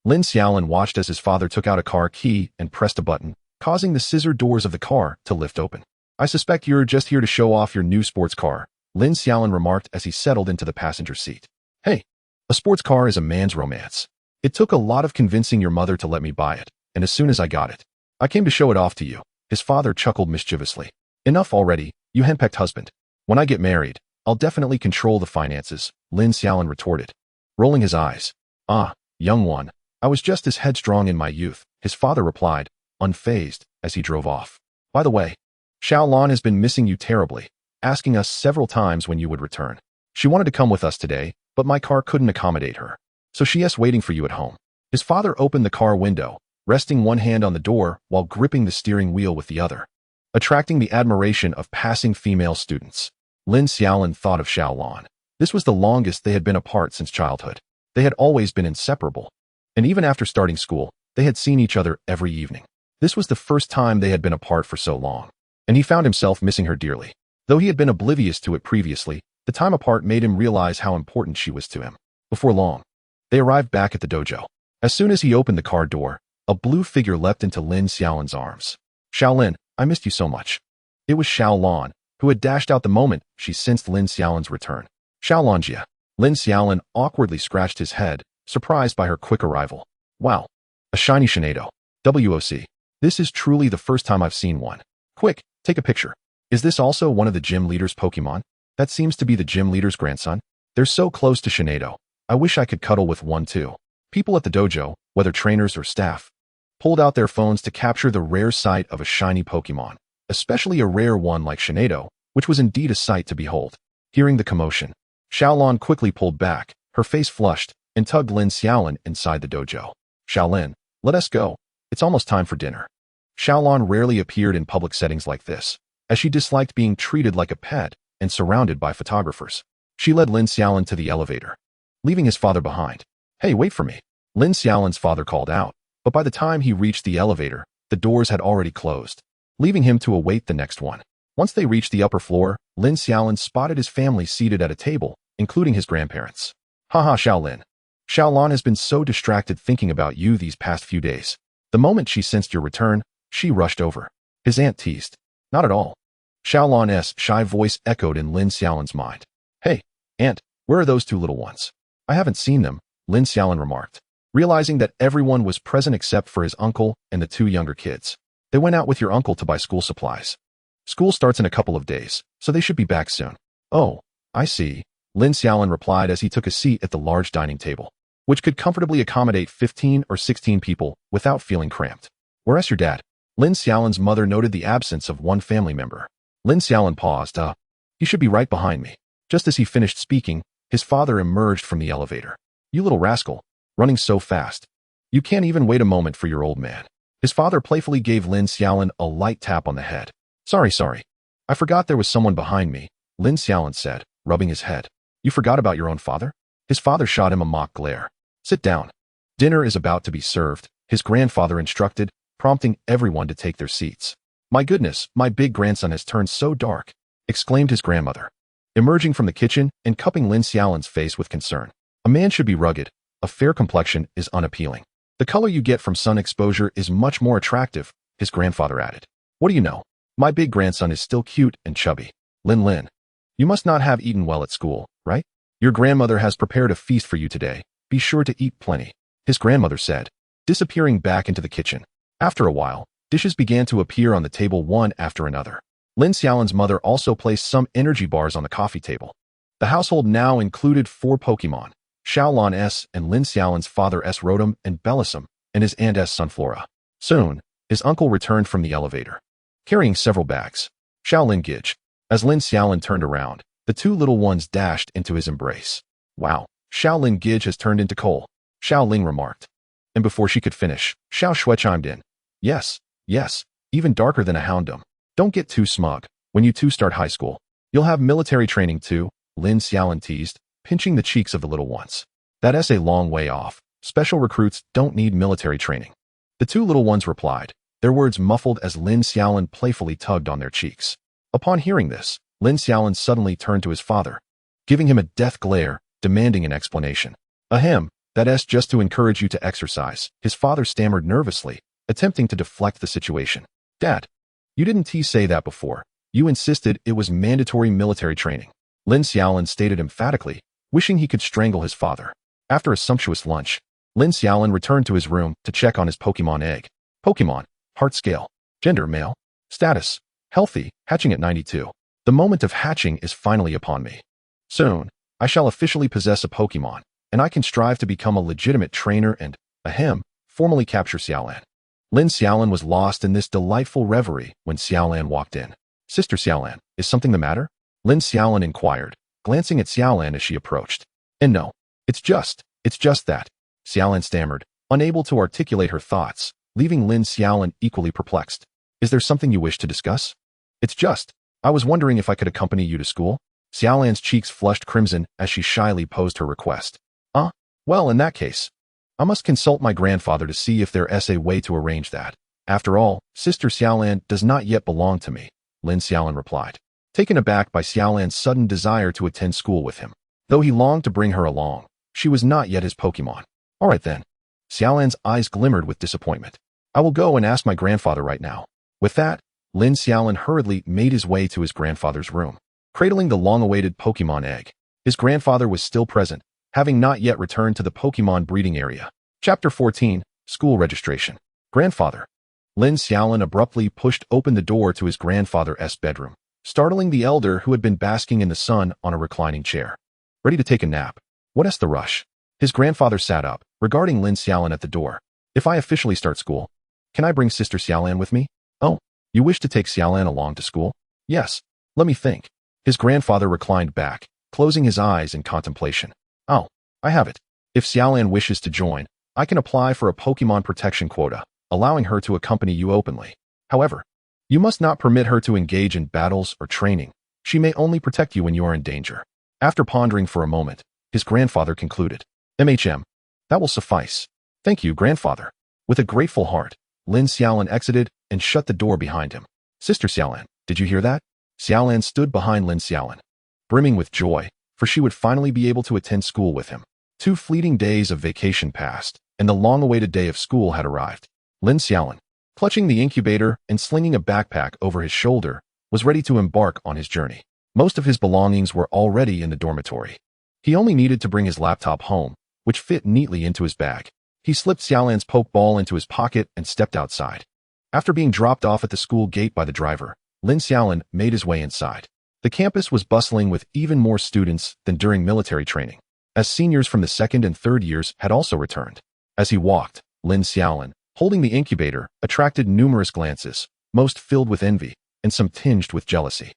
Speaker 1: Lin Xiaolin watched as his father took out a car key and pressed a button, causing the scissor doors of the car to lift open. "I suspect you're just here to show off your new sports car," Lin Xiaolin remarked as he settled into the passenger seat. "Hey, a sports car is a man's romance. It took a lot of convincing your mother to let me buy it, and as soon as I got it, I came to show it off to you." His father chuckled mischievously. "Enough already, you henpecked husband. When I get married, I'll definitely control the finances," Lin Xiaolin retorted, rolling his eyes. "Ah, young one, I was just as headstrong in my youth," his father replied, unfazed, as he drove off. "By the way, Xiaolin has been missing you terribly, asking us several times when you would return. She wanted to come with us today, but my car couldn't accommodate her, so she's waiting for you at home." His father opened the car window, resting one hand on the door while gripping the steering wheel with the other, attracting the admiration of passing female students. Lin Xiaolin thought of Xiaolin. This was the longest they had been apart since childhood. They had always been inseparable, and even after starting school, they had seen each other every evening. This was the first time they had been apart for so long, and he found himself missing her dearly. Though he had been oblivious to it previously, the time apart made him realize how important she was to him. Before long, they arrived back at the dojo. As soon as he opened the car door, a blue figure leapt into Lin Xiaolin's arms. "Xiaolin, I missed you so much." It was Xiaolin, who had dashed out the moment she sensed Lin Xiaolin's return. "Xiaolinjia." Lin Xiaolin awkwardly scratched his head, surprised by her quick arrival. "Wow, a shiny Shinado. WOC. This is truly the first time I've seen one. Quick, take a picture. Is this also one of the gym leader's Pokémon? That seems to be the gym leader's grandson. They're so close to Shinado. I wish I could cuddle with one too." People at the dojo, whether trainers or staff, pulled out their phones to capture the rare sight of a shiny Pokémon, especially a rare one like Shinado, which was indeed a sight to behold. Hearing the commotion, Xiaolin quickly pulled back, her face flushed, and tugged Lin Xiaolin inside the dojo. "Xiaolin, let us go. It's almost time for dinner." Xiaolin rarely appeared in public settings like this, as she disliked being treated like a pet and surrounded by photographers. She led Lin Xiaolin to the elevator, leaving his father behind. Hey, wait for me. Lin Xiaolin's father called out, but by the time he reached the elevator, the doors had already closed, leaving him to await the next one. Once they reached the upper floor, Lin Xiaolin spotted his family seated at a table, including his grandparents. Haha, Xiaolin. Xiaolin has been so distracted thinking about you these past few days. The moment she sensed your return, she rushed over. His aunt teased. Not at all. Xiaolin's shy voice echoed in Lin Xiaolin's mind. Hey, aunt, where are those two little ones? I haven't seen them, Lin Xiaolin remarked, realizing that everyone was present except for his uncle and the two younger kids. They went out with your uncle to buy school supplies. School starts in a couple of days, so they should be back soon. Oh, I see, Lin Xiaolin replied as he took a seat at the large dining table, which could comfortably accommodate 15 or 16 people without feeling cramped. Where's your dad? Lin Xiaolin's mother noted the absence of one family member. Lin Xiaolin paused. He should be right behind me. Just as he finished speaking, his father emerged from the elevator. You little rascal, running so fast. You can't even wait a moment for your old man. His father playfully gave Lin Xiaolin a light tap on the head. Sorry. I forgot there was someone behind me, Lin Xiaolin said, rubbing his head. You forgot about your own father? His father shot him a mock glare. Sit down. Dinner is about to be served, his grandfather instructed, prompting everyone to take their seats. My goodness, my big grandson has turned so dark, exclaimed his grandmother, emerging from the kitchen and cupping Lin Xiaolin's face with concern. A man should be rugged. A fair complexion is unappealing. The color you get from sun exposure is much more attractive, his grandfather added. What do you know? My big grandson is still cute and chubby. Lin, you must not have eaten well at school, right? Your grandmother has prepared a feast for you today. Be sure to eat plenty, his grandmother said, disappearing back into the kitchen. After a while, dishes began to appear on the table one after another. Lin Xiaolin's mother also placed some energy bars on the coffee table. The household now included 4 Pokémon, Xiaolin and Lin Xiaolin's father Rotom and Bellisum, and his aunt Sunflora. Soon, his uncle returned from the elevator, carrying several bags. Xiaolin Gidge. As Lin Xiaolin turned around, the two little ones dashed into his embrace. Wow, Xiaolin Gidge has turned into coal, Xiaoling remarked. And before she could finish, Xiao Shui chimed in. Yes, even darker than a houndum. Don't get too smug. When you two start high school, you'll have military training too, Lin Xiaolin teased, pinching the cheeks of the little ones. That's a long way off. Special recruits don't need military training. The two little ones replied, their words muffled as Lin Xiaolin playfully tugged on their cheeks. Upon hearing this, Lin Xiaolin suddenly turned to his father, giving him a death glare, demanding an explanation. Ahem, that's just to encourage you to exercise, his father stammered nervously, attempting to deflect the situation. Dad, you didn't say that before. You insisted it was mandatory military training, Lin Xiaolin stated emphatically, wishing he could strangle his father. After a sumptuous lunch, Lin Xiaolin returned to his room to check on his Pokémon egg. Pokémon, heart scale, gender male, status, healthy, hatching at 92. The moment of hatching is finally upon me. Soon, I shall officially possess a Pokémon, and I can strive to become a legitimate trainer and, formally capture Xiaolan. Lin Xiaolin was lost in this delightful reverie when Xiaolan walked in. Sister Xiaolan, is something the matter? Lin Xiaolin inquired, glancing at Xiaolan as she approached. And no, it's just that, Xiaolan stammered, unable to articulate her thoughts, leaving Lin Xiaolin equally perplexed. Is there something you wish to discuss? It's just, I was wondering if I could accompany you to school. Xiaolan's cheeks flushed crimson as she shyly posed her request. Well, in that case, I must consult my grandfather to see if there's a way to arrange that. After all, Sister Xiaolan does not yet belong to me, Lin Xiaolin replied, taken aback by Xiaolan's sudden desire to attend school with him. Though he longed to bring her along, she was not yet his Pokémon. All right then. Xiaolan's eyes glimmered with disappointment. I will go and ask my grandfather right now. With that, Lin Xiaolin hurriedly made his way to his grandfather's room, cradling the long-awaited Pokémon egg. His grandfather was still present, having not yet returned to the Pokémon breeding area. Chapter 14, School Registration. Grandfather. Lin Xiaolin abruptly pushed open the door to his grandfather's bedroom, startling the elder who had been basking in the sun on a reclining chair. Ready to take a nap? What's the rush? His grandfather sat up, regarding Lin Xiaolin at the door. If I officially start school, can I bring Sister Xiaolan with me? Oh, you wish to take Xiaolan along to school? Yes. Let me think. His grandfather reclined back, closing his eyes in contemplation. Oh, I have it. If Xiaolan wishes to join, I can apply for a Pokémon protection quota, allowing her to accompany you openly. However, you must not permit her to engage in battles or training. She may only protect you when you are in danger. After pondering for a moment, his grandfather concluded, "MHM. That will suffice. Thank you, grandfather." With a grateful heart, Lin Xiaolin exited and shut the door behind him. "Sister Xiaolin, did you hear that?" Xiaolin stood behind Lin Xiaolin, brimming with joy, for she would finally be able to attend school with him. 2 fleeting days of vacation passed, and the long-awaited day of school had arrived. Lin Xiaolin, clutching the incubator and slinging a backpack over his shoulder, was ready to embark on his journey. Most of his belongings were already in the dormitory. He only needed to bring his laptop home, which fit neatly into his bag. He slipped Xiaolin's pokeball into his pocket and stepped outside. After being dropped off at the school gate by the driver, Lin Xiaolin made his way inside. The campus was bustling with even more students than during military training, as seniors from the 2nd and 3rd years had also returned. As he walked, Lin Xiaolin, holding the incubator, attracted numerous glances, most filled with envy, and some tinged with jealousy.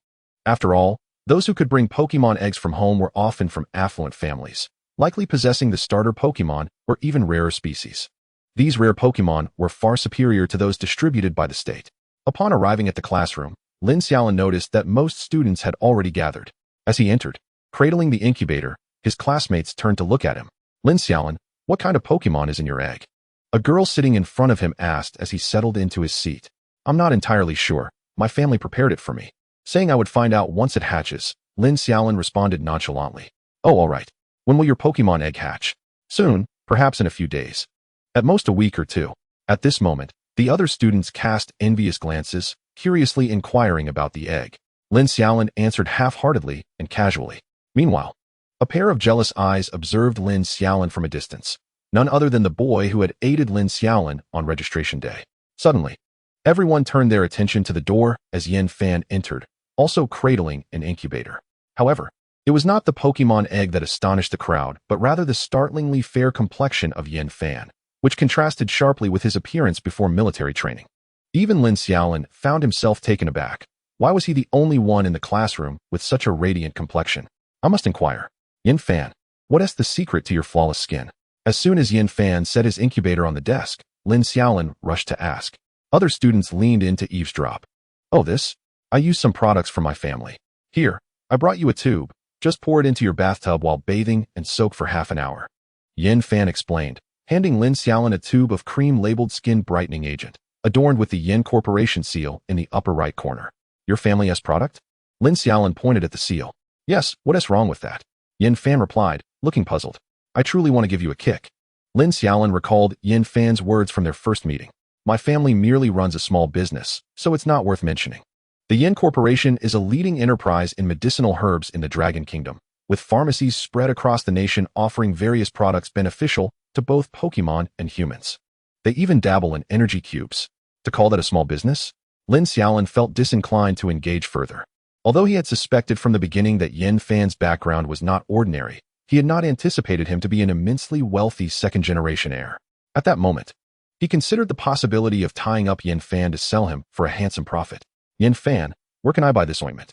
Speaker 1: After all, those who could bring Pokémon eggs from home were often from affluent families, likely possessing the starter Pokémon or even rarer species. These rare Pokémon were far superior to those distributed by the state. Upon arriving at the classroom, Lin Xiaolin noticed that most students had already gathered. As he entered, cradling the incubator, his classmates turned to look at him. "Lin Xiaolin, what kind of Pokémon is in your egg?" A girl sitting in front of him asked as he settled into his seat. "I'm not entirely sure. My family prepared it for me." Saying I would find out once it hatches, Lin Xiaolin responded nonchalantly. "Oh, all right. When will your Pokémon egg hatch?" "Soon, perhaps in a few days. At most a week or 2. At this moment, the other students cast envious glances, curiously inquiring about the egg. Lin Xiaolin answered half-heartedly and casually. Meanwhile, a pair of jealous eyes observed Lin Xiaolin from a distance, none other than the boy who had aided Lin Xiaolin on registration day. Suddenly, everyone turned their attention to the door as Yin Fan entered, also cradling an incubator. However, it was not the Pokémon egg that astonished the crowd, but rather the startlingly fair complexion of Yin Fan, which contrasted sharply with his appearance before military training. Even Lin Xiaolin found himself taken aback. Why was he the only one in the classroom with such a radiant complexion? I must inquire. "Yin Fan, what is the secret to your flawless skin?" As soon as Yin Fan set his incubator on the desk, Lin Xiaolin rushed to ask. Other students leaned in to eavesdrop. "Oh, this? I use some products from my family. Here, I brought you a tube. Just pour it into your bathtub while bathing and soak for half an hour." Yin Fan explained, handing Lin Xiaolin a tube of cream-labeled skin brightening agent, adorned with the Yin Corporation seal in the upper right corner. "Your family has product?" Lin Xiaolin pointed at the seal. "Yes, what is wrong with that?" Yin Fan replied, looking puzzled. "I truly want to give you a kick." Lin Xiaolin recalled Yin Fan's words from their first meeting. "My family merely runs a small business, so it's not worth mentioning." The Yin Corporation is a leading enterprise in medicinal herbs in the Dragon Kingdom, with pharmacies spread across the nation offering various products beneficial to both Pokémon and humans. They even dabble in energy cubes. To call that a small business? Lin Xiaolin felt disinclined to engage further. Although he had suspected from the beginning that Yin Fan's background was not ordinary, he had not anticipated him to be an immensely wealthy second-generation heir. At that moment, he considered the possibility of tying up Yin Fan to sell him for a handsome profit. "Yin Fan, where can I buy this ointment?"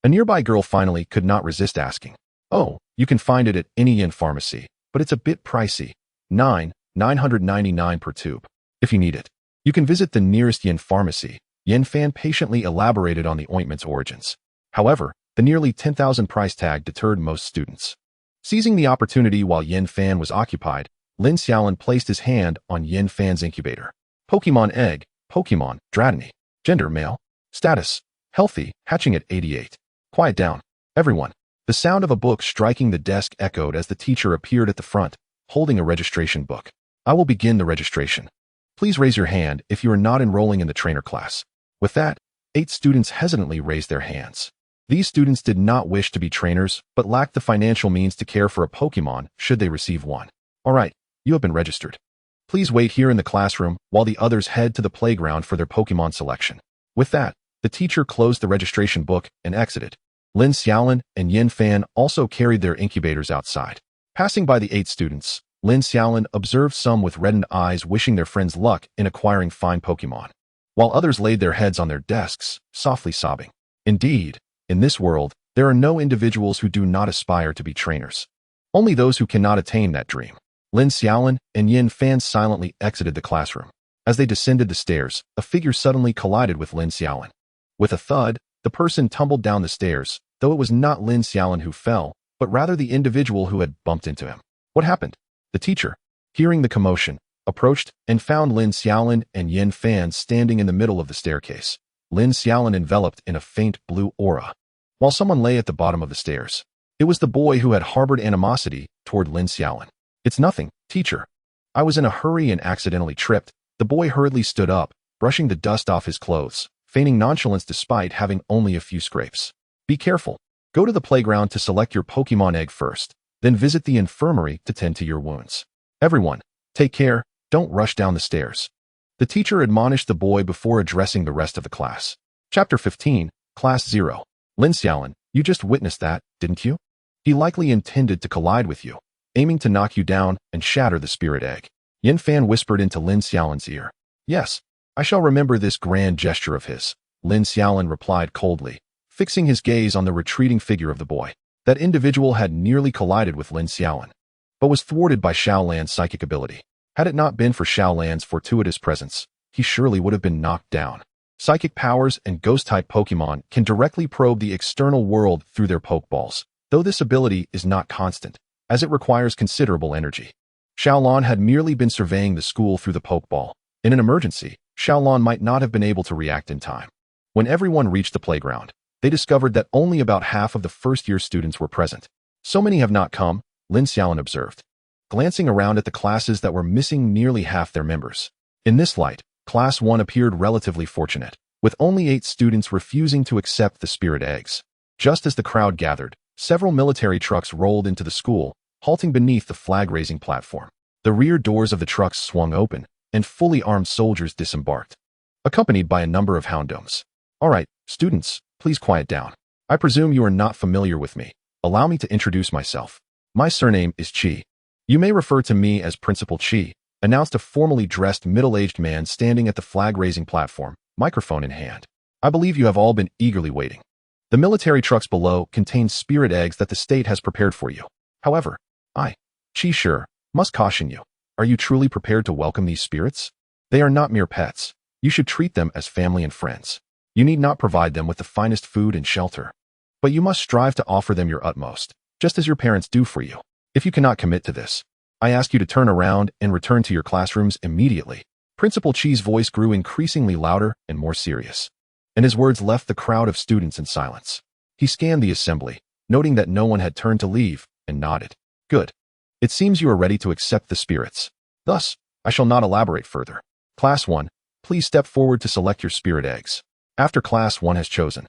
Speaker 1: A nearby girl finally could not resist asking. "Oh, you can find it at any Yin pharmacy, but it's a bit pricey. 999 per tube. If you need it, you can visit the nearest Yin pharmacy." Yin Fan patiently elaborated on the ointment's origins. However, the nearly 10,000 price tag deterred most students. Seizing the opportunity while Yin Fan was occupied, Lin Xiaolin placed his hand on Yin Fan's incubator. "Pokémon egg, Pokémon, Dratini. Gender, male. Status, healthy, hatching at 88. Quiet down, everyone." The sound of a book striking the desk echoed as the teacher appeared at the front, holding a registration book. "I will begin the registration. Please raise your hand if you are not enrolling in the trainer class." With that, 8 students hesitantly raised their hands. These students did not wish to be trainers, but lacked the financial means to care for a Pokémon should they receive one. "All right, you have been registered. Please wait here in the classroom while the others head to the playground for their Pokémon selection." With that, the teacher closed the registration book and exited. Lin Xiaolin and Yin Fan also carried their incubators outside. Passing by the 8 students, Lin Xiaolin observed some with reddened eyes wishing their friends luck in acquiring fine Pokémon, while others laid their heads on their desks, softly sobbing. Indeed, in this world, there are no individuals who do not aspire to be trainers. Only those who cannot attain that dream. Lin Xiaolin and Yin Fan silently exited the classroom. As they descended the stairs, a figure suddenly collided with Lin Xiaolin. With a thud, the person tumbled down the stairs, though it was not Lin Xiaolin who fell, but but rather the individual who had bumped into him. What happened? The teacher, hearing the commotion, approached and found Lin Xiaolin and Yin Fan standing in the middle of the staircase. Lin Xiaolin enveloped in a faint blue aura, while someone lay at the bottom of the stairs. It was the boy who had harbored animosity toward Lin Xiaolin. It's nothing, teacher. I was in a hurry and accidentally tripped. The boy hurriedly stood up, brushing the dust off his clothes, feigning nonchalance despite having only a few scrapes. Be careful. Go to the playground to select your Pokémon egg first, then visit the infirmary to tend to your wounds. Everyone, take care, don't rush down the stairs. The teacher admonished the boy before addressing the rest of the class. Chapter 15, Class 0. Lin Xiaolin, you just witnessed that, didn't you? He likely intended to collide with you, aiming to knock you down and shatter the spirit egg. Yin Fan whispered into Lin Xiaolin's ear. Yes, I shall remember this grand gesture of his, Lin Xiaolin replied coldly, fixing his gaze on the retreating figure of the boy. That individual had nearly collided with Lin Xiaolin, but was thwarted by Xiaolan's psychic ability. Had it not been for Xiaolan's fortuitous presence, he surely would have been knocked down. Psychic powers and ghost-type Pokémon can directly probe the external world through their Pokeballs, though this ability is not constant, as it requires considerable energy. Xiaolan had merely been surveying the school through the Pokeball. In an emergency, Xiaolan might not have been able to react in time. When everyone reached the playground, they discovered that only about half of the first-year students were present. So many have not come, Lin Xiaolin observed, glancing around at the classes that were missing nearly half their members. In this light, Class 1 appeared relatively fortunate, with only 8 students refusing to accept the spirit eggs. Just as the crowd gathered, several military trucks rolled into the school, halting beneath the flag-raising platform. The rear doors of the trucks swung open, and fully armed soldiers disembarked, accompanied by a number of houndoms. All right, students, please quiet down. I presume you are not familiar with me. Allow me to introduce myself. My surname is Qi. You may refer to me as Principal Qi, announced a formally dressed middle-aged man standing at the flag-raising platform, microphone in hand. I believe you have all been eagerly waiting. The military trucks below contain spirit eggs that the state has prepared for you. However, I, Qi Shi, must caution you. Are you truly prepared to welcome these spirits? They are not mere pets. You should treat them as family and friends. You need not provide them with the finest food and shelter, but you must strive to offer them your utmost, just as your parents do for you. If you cannot commit to this, I ask you to turn around and return to your classrooms immediately. Principal Qi's voice grew increasingly louder and more serious, and his words left the crowd of students in silence. He scanned the assembly, noting that no one had turned to leave, and nodded. Good. It seems you are ready to accept the spirits. Thus, I shall not elaborate further. Class 1, please step forward to select your spirit eggs. After Class 1 has chosen,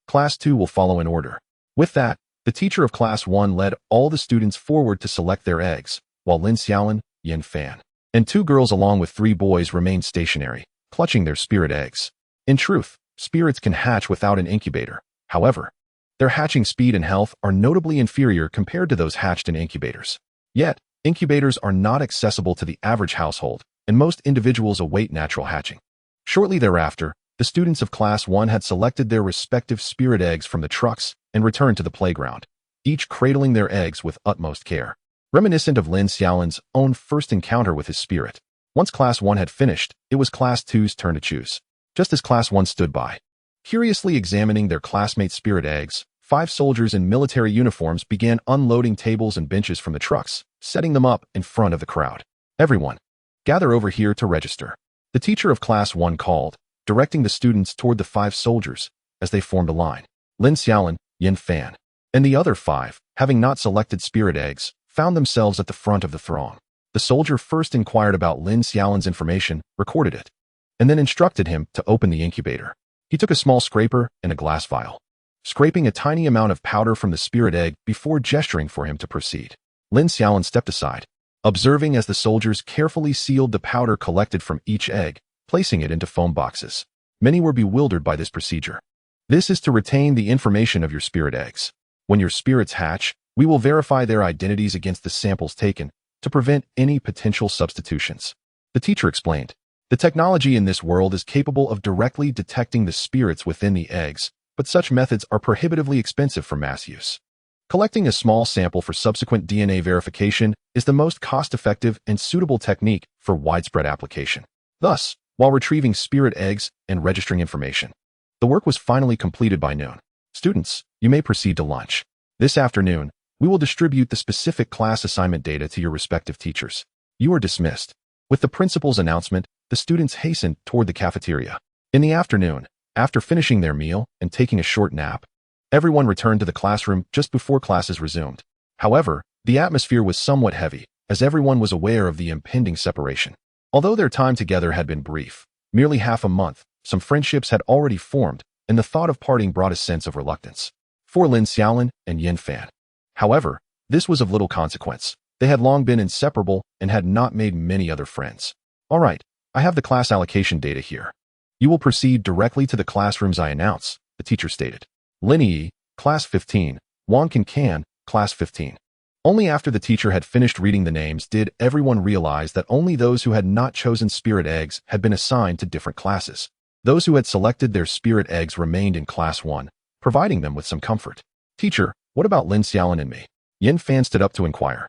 Speaker 1: Class 2 will follow in order. With that, the teacher of Class 1 led all the students forward to select their eggs, while Lin Xiaolin, Yin Fan, and 2 girls along with 3 boys remained stationary, clutching their spirit eggs. In truth, spirits can hatch without an incubator. However, their hatching speed and health are notably inferior compared to those hatched in incubators. Yet, incubators are not accessible to the average household, and most individuals await natural hatching. Shortly thereafter, the students of Class 1 had selected their respective spirit eggs from the trucks and returned to the playground, each cradling their eggs with utmost care. Reminiscent of Lin Xiaolin's own first encounter with his spirit. Once Class 1 had finished, it was Class 2's turn to choose. Just as Class 1 stood by, curiously examining their classmates' spirit eggs, 5 soldiers in military uniforms began unloading tables and benches from the trucks, setting them up in front of the crowd. Everyone, gather over here to register. The teacher of Class 1 called, directing the students toward the 5 soldiers as they formed a line. Lin Xiaolin, Yin Fan, and the other 5, having not selected spirit eggs, found themselves at the front of the throng. The soldier first inquired about Lin Xiaolin's information, recorded it, and then instructed him to open the incubator. He took a small scraper and a glass vial, scraping a tiny amount of powder from the spirit egg before gesturing for him to proceed. Lin Xiaolin stepped aside, observing as the soldiers carefully sealed the powder collected from each egg, placing it into foam boxes. Many were bewildered by this procedure. This is to retain the information of your spirit eggs. When your spirits hatch, we will verify their identities against the samples taken to prevent any potential substitutions. The teacher explained. The technology in this world is capable of directly detecting the spirits within the eggs, but such methods are prohibitively expensive for mass use. Collecting a small sample for subsequent DNA verification is the most cost-effective and suitable technique for widespread application. Thus, while retrieving spirit eggs and registering information, the work was finally completed by noon. Students, you may proceed to lunch. This afternoon, We will distribute the specific class assignment data to your respective teachers. You are dismissed. With the principal's announcement, the students hastened toward the cafeteria. In the afternoon, after finishing their meal and taking a short nap, everyone returned to the classroom just before classes resumed. However, the atmosphere was somewhat heavy, as everyone was aware of the impending separation. Although their time together had been brief, merely half a month, some friendships had already formed, and the thought of parting brought a sense of reluctance. For Lin Xiaolin and Yin Fan. However, this was of little consequence. They had long been inseparable and had not made many other friends. All right, I have the class allocation data here. You will proceed directly to the classrooms I announce, the teacher stated. Lin Yi, Class 15, Wang Can, Class 15. Only after the teacher had finished reading the names did everyone realize that only those who had not chosen spirit eggs had been assigned to different classes. Those who had selected their spirit eggs remained in Class 1, providing them with some comfort. Teacher, what about Lin Xiaolin and me? Yin Fan stood up to inquire.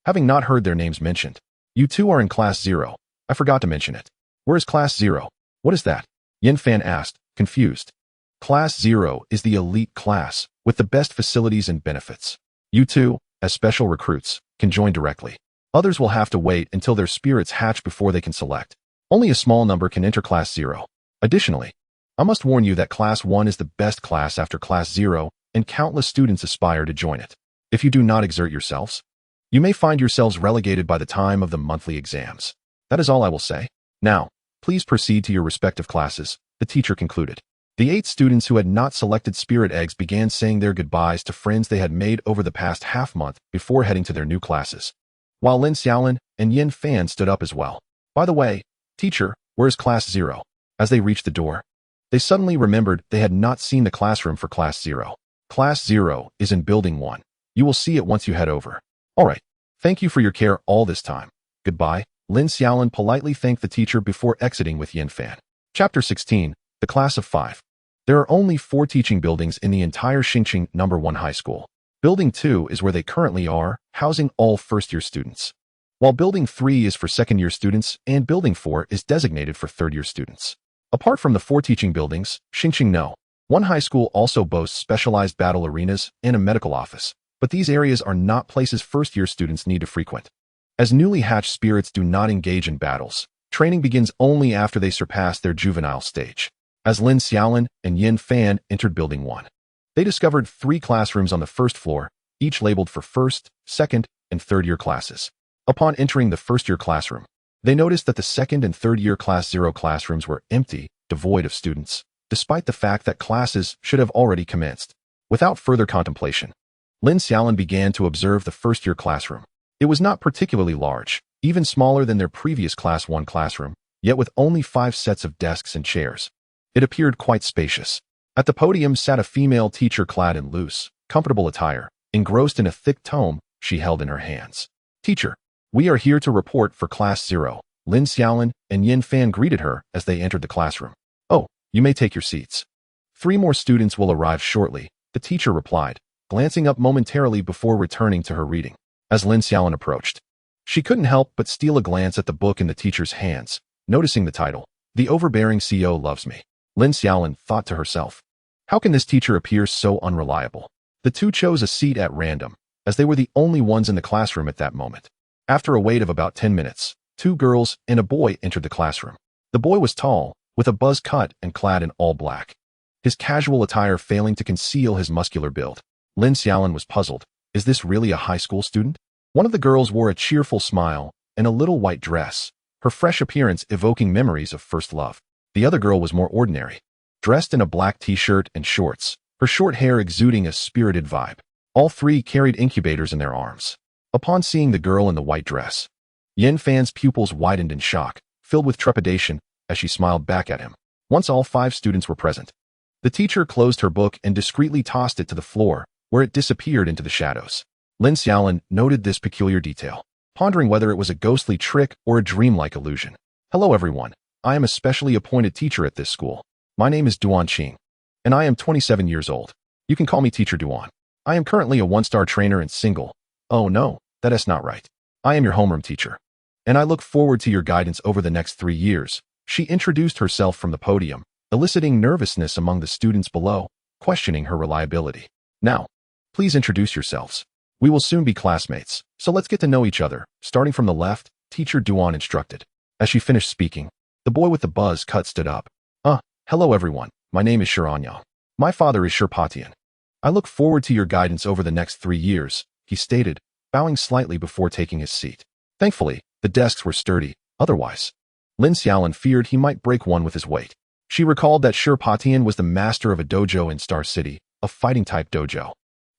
Speaker 1: Having not heard their names mentioned. You two are in Class 0. I forgot to mention it. Where is Class 0? What is that? Yin Fan asked, confused. Class 0 is the elite class, with the best facilities and benefits. You two, as special recruits, can join directly. Others will have to wait until their spirits hatch before they can select. Only a small number can enter Class 0. Additionally, I must warn you that Class 1 is the best class after Class 0, and countless students aspire to join it. If you do not exert yourselves, you may find yourselves relegated by the time of the monthly exams. That is all I will say. Now, please proceed to your respective classes, the teacher concluded. The 8 students who had not selected spirit eggs began saying their goodbyes to friends they had made over the past half-month before heading to their new classes, while Lin Xiaolin and Yin Fan stood up as well. By the way, teacher, where is Class 0? As they reached the door, they suddenly remembered they had not seen the classroom for Class 0. Class 0 is in Building 1. You will see it once you head over. All right. Thank you for your care all this time. Goodbye. Lin Xiaolin politely thanked the teacher before exiting with Yin Fan. Chapter 16. The Class of 5. There are only 4 teaching buildings in the entire Xingqing No. 1 high school. Building 2 is where they currently are, housing all first-year students, while Building 3 is for second-year students and Building 4 is designated for third-year students. Apart from the 4 teaching buildings, Xingqing No. 1 high school also boasts specialized battle arenas and a medical office, but these areas are not places first-year students need to frequent. As newly hatched spirits do not engage in battles, training begins only after they surpass their juvenile stage. As Lin Xiaolin and Yin Fan entered Building 1, they discovered 3 classrooms on the first floor, each labeled for first, second, and third-year classes. Upon entering the first-year classroom, they noticed that the second and third-year Class 0 classrooms were empty, devoid of students, despite the fact that classes should have already commenced. Without further contemplation, Lin Xiaolin began to observe the first-year classroom. It was not particularly large, even smaller than their previous Class 1 classroom, yet with only 5 sets of desks and chairs. It appeared quite spacious. At the podium sat a female teacher clad in loose, comfortable attire, engrossed in a thick tome she held in her hands. Teacher, we are here to report for Class 0. Lin Xiaolin and Yin Fan greeted her as they entered the classroom. Oh, you may take your seats. 3 more students will arrive shortly, the teacher replied, glancing up momentarily before returning to her reading. As Lin Xiaolin approached, she couldn't help but steal a glance at the book in the teacher's hands, noticing the title, The Overbearing CEO Loves Me. Lin Xiaolin thought to herself, how can this teacher appear so unreliable? The 2 chose a seat at random, as they were the only ones in the classroom at that moment. After a wait of about 10 minutes, 2 girls and a boy entered the classroom. The boy was tall, with a buzz cut and clad in all black, his casual attire failing to conceal his muscular build. Lin Xiaolin was puzzled. Is this really a high school student? One of the girls wore a cheerful smile and a little white dress, her fresh appearance evoking memories of first love. The other girl was more ordinary, dressed in a black t-shirt and shorts, her short hair exuding a spirited vibe. All 3 carried incubators in their arms. Upon seeing the girl in the white dress, Yin Fan's pupils widened in shock, filled with trepidation, as she smiled back at him. Once all 5 students were present, the teacher closed her book and discreetly tossed it to the floor, where it disappeared into the shadows. Lin Xiaolin noted this peculiar detail, pondering whether it was a ghostly trick or a dreamlike illusion. Hello everyone. I am a specially appointed teacher at this school. My name is Duan Qing, and I am 27 years old. You can call me Teacher Duan. I am currently a 1-star trainer and single. Oh no, that is not right. I am your homeroom teacher, and I look forward to your guidance over the next 3 years. She introduced herself from the podium, eliciting nervousness among the students below, questioning her reliability. Now, please introduce yourselves. We will soon be classmates, so let's get to know each other. Starting from the left, teacher Duan instructed. As she finished speaking, the boy with the buzz cut stood up. Hello everyone, my name is Shiranyang. My father is Shirpatian. I look forward to your guidance over the next 3 years, he stated, bowing slightly before taking his seat. Thankfully, the desks were sturdy, otherwise, Lin Xiaolin feared he might break one with his weight. She recalled that Shirpatian was the master of a dojo in Star City, a fighting-type dojo,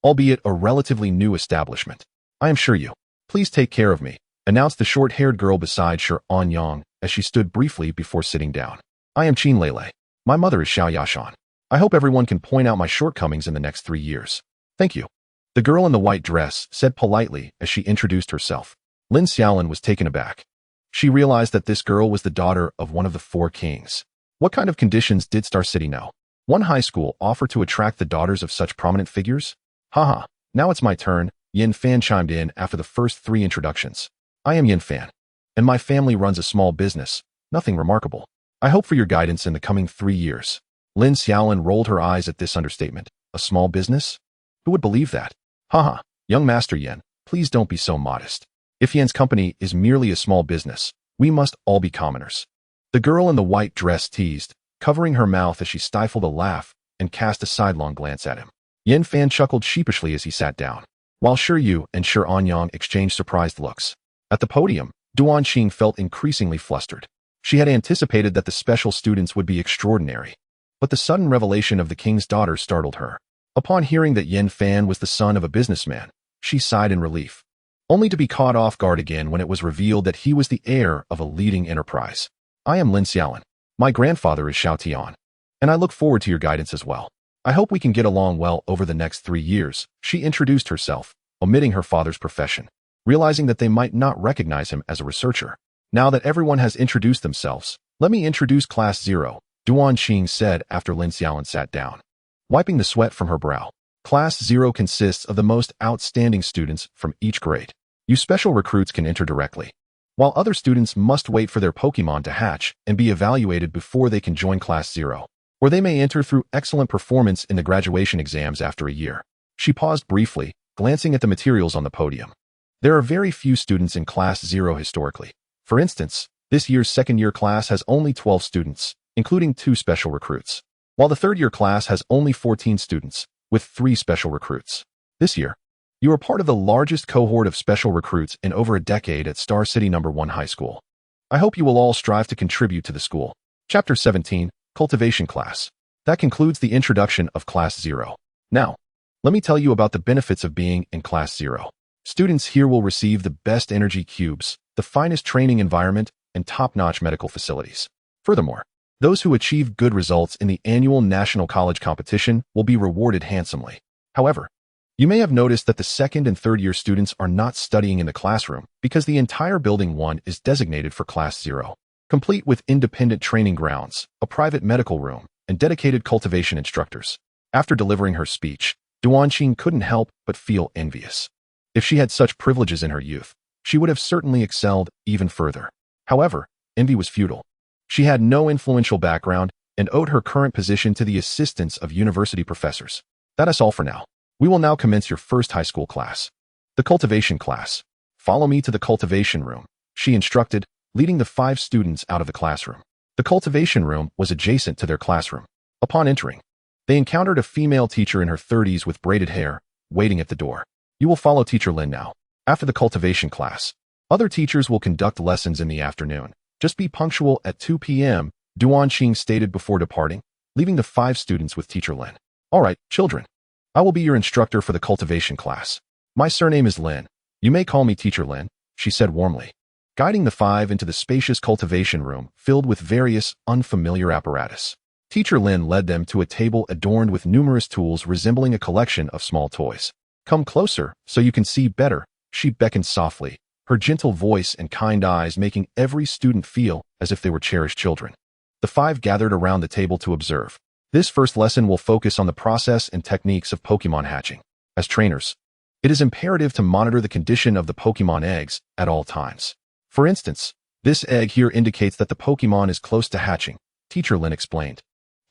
Speaker 1: albeit a relatively new establishment. I am sure you. Please take care of me, announced the short-haired girl beside Shiranyang as she stood briefly before sitting down. I am Qin Lele. My mother is Xiao Yashan. I hope everyone can point out my shortcomings in the next 3 years. Thank you. The girl in the white dress said politely as she introduced herself. Lin Xiaolin was taken aback. She realized that this girl was the daughter of one of the 4 kings. What kind of conditions did Star City know? One high school offer to attract the daughters of such prominent figures? Haha, now it's my turn, Yin Fan chimed in after the first 3 introductions. I am Yin Fan, and my family runs a small business, nothing remarkable. I hope for your guidance in the coming 3 years. Lin Xiaolin rolled her eyes at this understatement. A small business? Who would believe that? Haha, young Master Yin, please don't be so modest. If Yin's company is merely a small business, we must all be commoners. The girl in the white dress teased, covering her mouth as she stifled a laugh and cast a sidelong glance at him. Yin Fan chuckled sheepishly as he sat down, while Shiryu and Shiranyang exchanged surprised looks. At the podium, Duan Qing felt increasingly flustered. She had anticipated that the special students would be extraordinary, but the sudden revelation of the king's daughter startled her. Upon hearing that Yin Fan was the son of a businessman, she sighed in relief, only to be caught off guard again when it was revealed that he was the heir of a leading enterprise. I am Lin Xiaolin. My grandfather is Xiao Tian, and I look forward to your guidance as well. I hope we can get along well over the next 3 years, she introduced herself, omitting her father's profession, realizing that they might not recognize him as a researcher. Now that everyone has introduced themselves, let me introduce Class 0, Duan Qing said after Lin Xiaolin sat down, wiping the sweat from her brow. Class 0 consists of the most outstanding students from each grade. You special recruits can enter directly, while other students must wait for their Pokémon to hatch and be evaluated before they can join Class 0, or they may enter through excellent performance in the graduation exams after a year. She paused briefly, glancing at the materials on the podium. There are very few students in Class 0 historically. For instance, this year's second-year class has only 12 students, including 2 special recruits, while the third-year class has only 14 students, with 3 special recruits. This year, you are part of the largest cohort of special recruits in over a decade at Star City No. 1 High School. I hope you will all strive to contribute to the school. Chapter 17, Cultivation Class. That concludes the introduction of Class 0. Now, let me tell you about the benefits of being in Class 0. Students here will receive the best energy cubes, the finest training environment, and top-notch medical facilities. Furthermore, those who achieve good results in the annual National College competition will be rewarded handsomely. However, you may have noticed that the second and third-year students are not studying in the classroom because the entire Building 1 is designated for Class 0, complete with independent training grounds, a private medical room, and dedicated cultivation instructors. After delivering her speech, Duan Qing couldn't help but feel envious. If she had such privileges in her youth, she would have certainly excelled even further. However, envy was futile. She had no influential background and owed her current position to the assistance of university professors. That is all for now. We will now commence your first high school class, the cultivation class. Follow me to the cultivation room, she instructed, leading the 5 students out of the classroom. The cultivation room was adjacent to their classroom. Upon entering, they encountered a female teacher in her 30s with braided hair, waiting at the door. You will follow Teacher Lin now. After the cultivation class, other teachers will conduct lessons in the afternoon. Just be punctual at 2 p.m., Duan Qing stated before departing, leaving the 5 students with Teacher Lin. All right, children. I will be your instructor for the cultivation class. My surname is Lin. You may call me Teacher Lin, she said warmly, guiding the 5 into the spacious cultivation room filled with various unfamiliar apparatus. Teacher Lin led them to a table adorned with numerous tools resembling a collection of small toys. Come closer so you can see better, she beckoned softly, her gentle voice and kind eyes making every student feel as if they were cherished children. The 5 gathered around the table to observe. This first lesson will focus on the process and techniques of Pokémon hatching. As trainers, it is imperative to monitor the condition of the Pokémon eggs at all times. For instance, this egg here indicates that the Pokémon is close to hatching, Teacher Lin explained,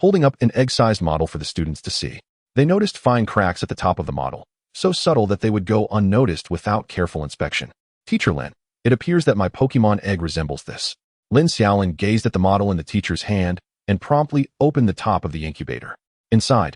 Speaker 1: holding up an egg-sized model for the students to see. They noticed fine cracks at the top of the model, so subtle that they would go unnoticed without careful inspection. Teacher Lin, it appears that my Pokémon egg resembles this. Lin Xiaolin gazed at the model in the teacher's hand and promptly opened the top of the incubator. Inside,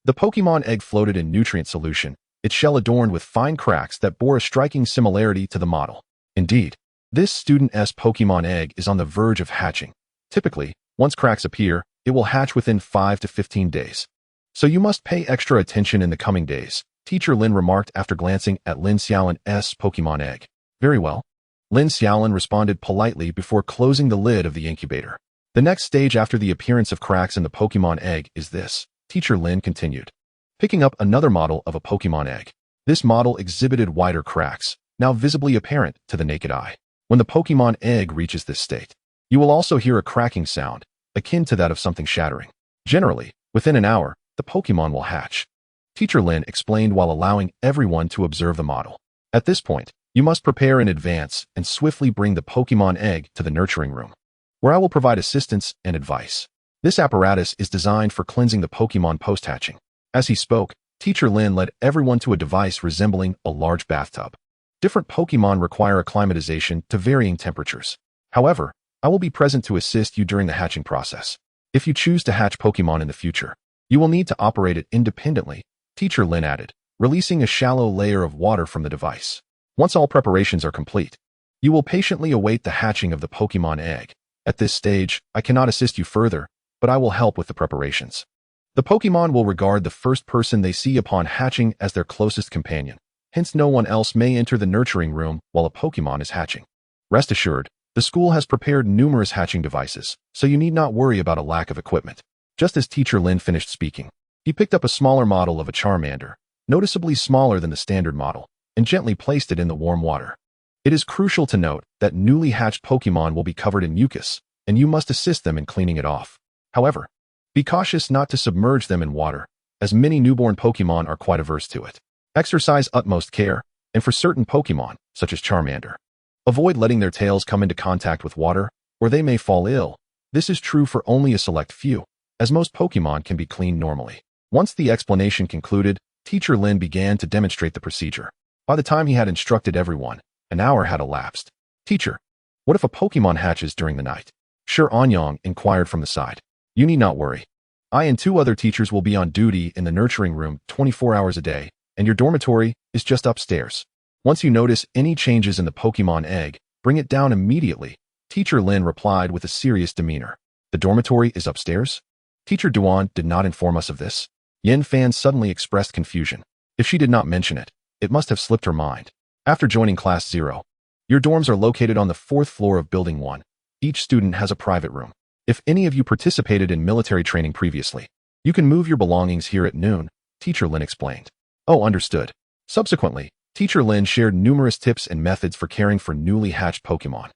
Speaker 1: the Pokémon egg floated in nutrient solution, its shell adorned with fine cracks that bore a striking similarity to the model. Indeed, this student's Pokémon egg is on the verge of hatching. Typically, once cracks appear, it will hatch within 5 to 15 days. So you must pay extra attention in the coming days, Teacher Lin remarked after glancing at Lin Xiaolin's Pokémon egg. Very well. Lin Xiaolin responded politely before closing the lid of the incubator. The next stage after the appearance of cracks in the Pokémon egg is this, Teacher Lin continued, picking up another model of a Pokémon egg. This model exhibited wider cracks, now visibly apparent to the naked eye. When the Pokémon egg reaches this state, you will also hear a cracking sound, akin to that of something shattering. Generally, within an hour, the Pokémon will hatch. Teacher Lin explained while allowing everyone to observe the model. At this point, you must prepare in advance and swiftly bring the Pokémon egg to the nurturing room, where I will provide assistance and advice. This apparatus is designed for cleansing the Pokémon post-hatching. As he spoke, Teacher Lin led everyone to a device resembling a large bathtub. Different Pokémon require acclimatization to varying temperatures. However, I will be present to assist you during the hatching process. If you choose to hatch Pokémon in the future, you will need to operate it independently, Teacher Lin added, releasing a shallow layer of water from the device. Once all preparations are complete, you will patiently await the hatching of the Pokémon egg. At this stage, I cannot assist you further, but I will help with the preparations. The Pokémon will regard the first person they see upon hatching as their closest companion. Hence, no one else may enter the nurturing room while a Pokémon is hatching. Rest assured, the school has prepared numerous hatching devices, so you need not worry about a lack of equipment. Just as Teacher Lin finished speaking, he picked up a smaller model of a Charmander, noticeably smaller than the standard model, and gently placed it in the warm water. It is crucial to note that newly hatched Pokémon will be covered in mucus, and you must assist them in cleaning it off. However, be cautious not to submerge them in water, as many newborn Pokémon are quite averse to it. Exercise utmost care, and for certain Pokémon, such as Charmander, avoid letting their tails come into contact with water, or they may fall ill. This is true for only a select few, as most Pokémon can be cleaned normally. Once the explanation concluded, Teacher Lin began to demonstrate the procedure. By the time he had instructed everyone, an hour had elapsed. Teacher, what if a Pokémon hatches during the night? Shi Anyang inquired from the side. You need not worry. I and 2 other teachers will be on duty in the nurturing room 24 hours a day, and your dormitory is just upstairs. Once you notice any changes in the Pokémon egg, bring it down immediately, Teacher Lin replied with a serious demeanor. The dormitory is upstairs? Teacher Duan did not inform us of this. Yin Fan suddenly expressed confusion. If she did not mention it, it must have slipped her mind. After joining Class 0, your dorms are located on the 4th floor of Building 1. Each student has a private room. If any of you participated in military training previously, you can move your belongings here at noon, Teacher Lin explained. Oh, understood. Subsequently, Teacher Lin shared numerous tips and methods for caring for newly hatched Pokémon.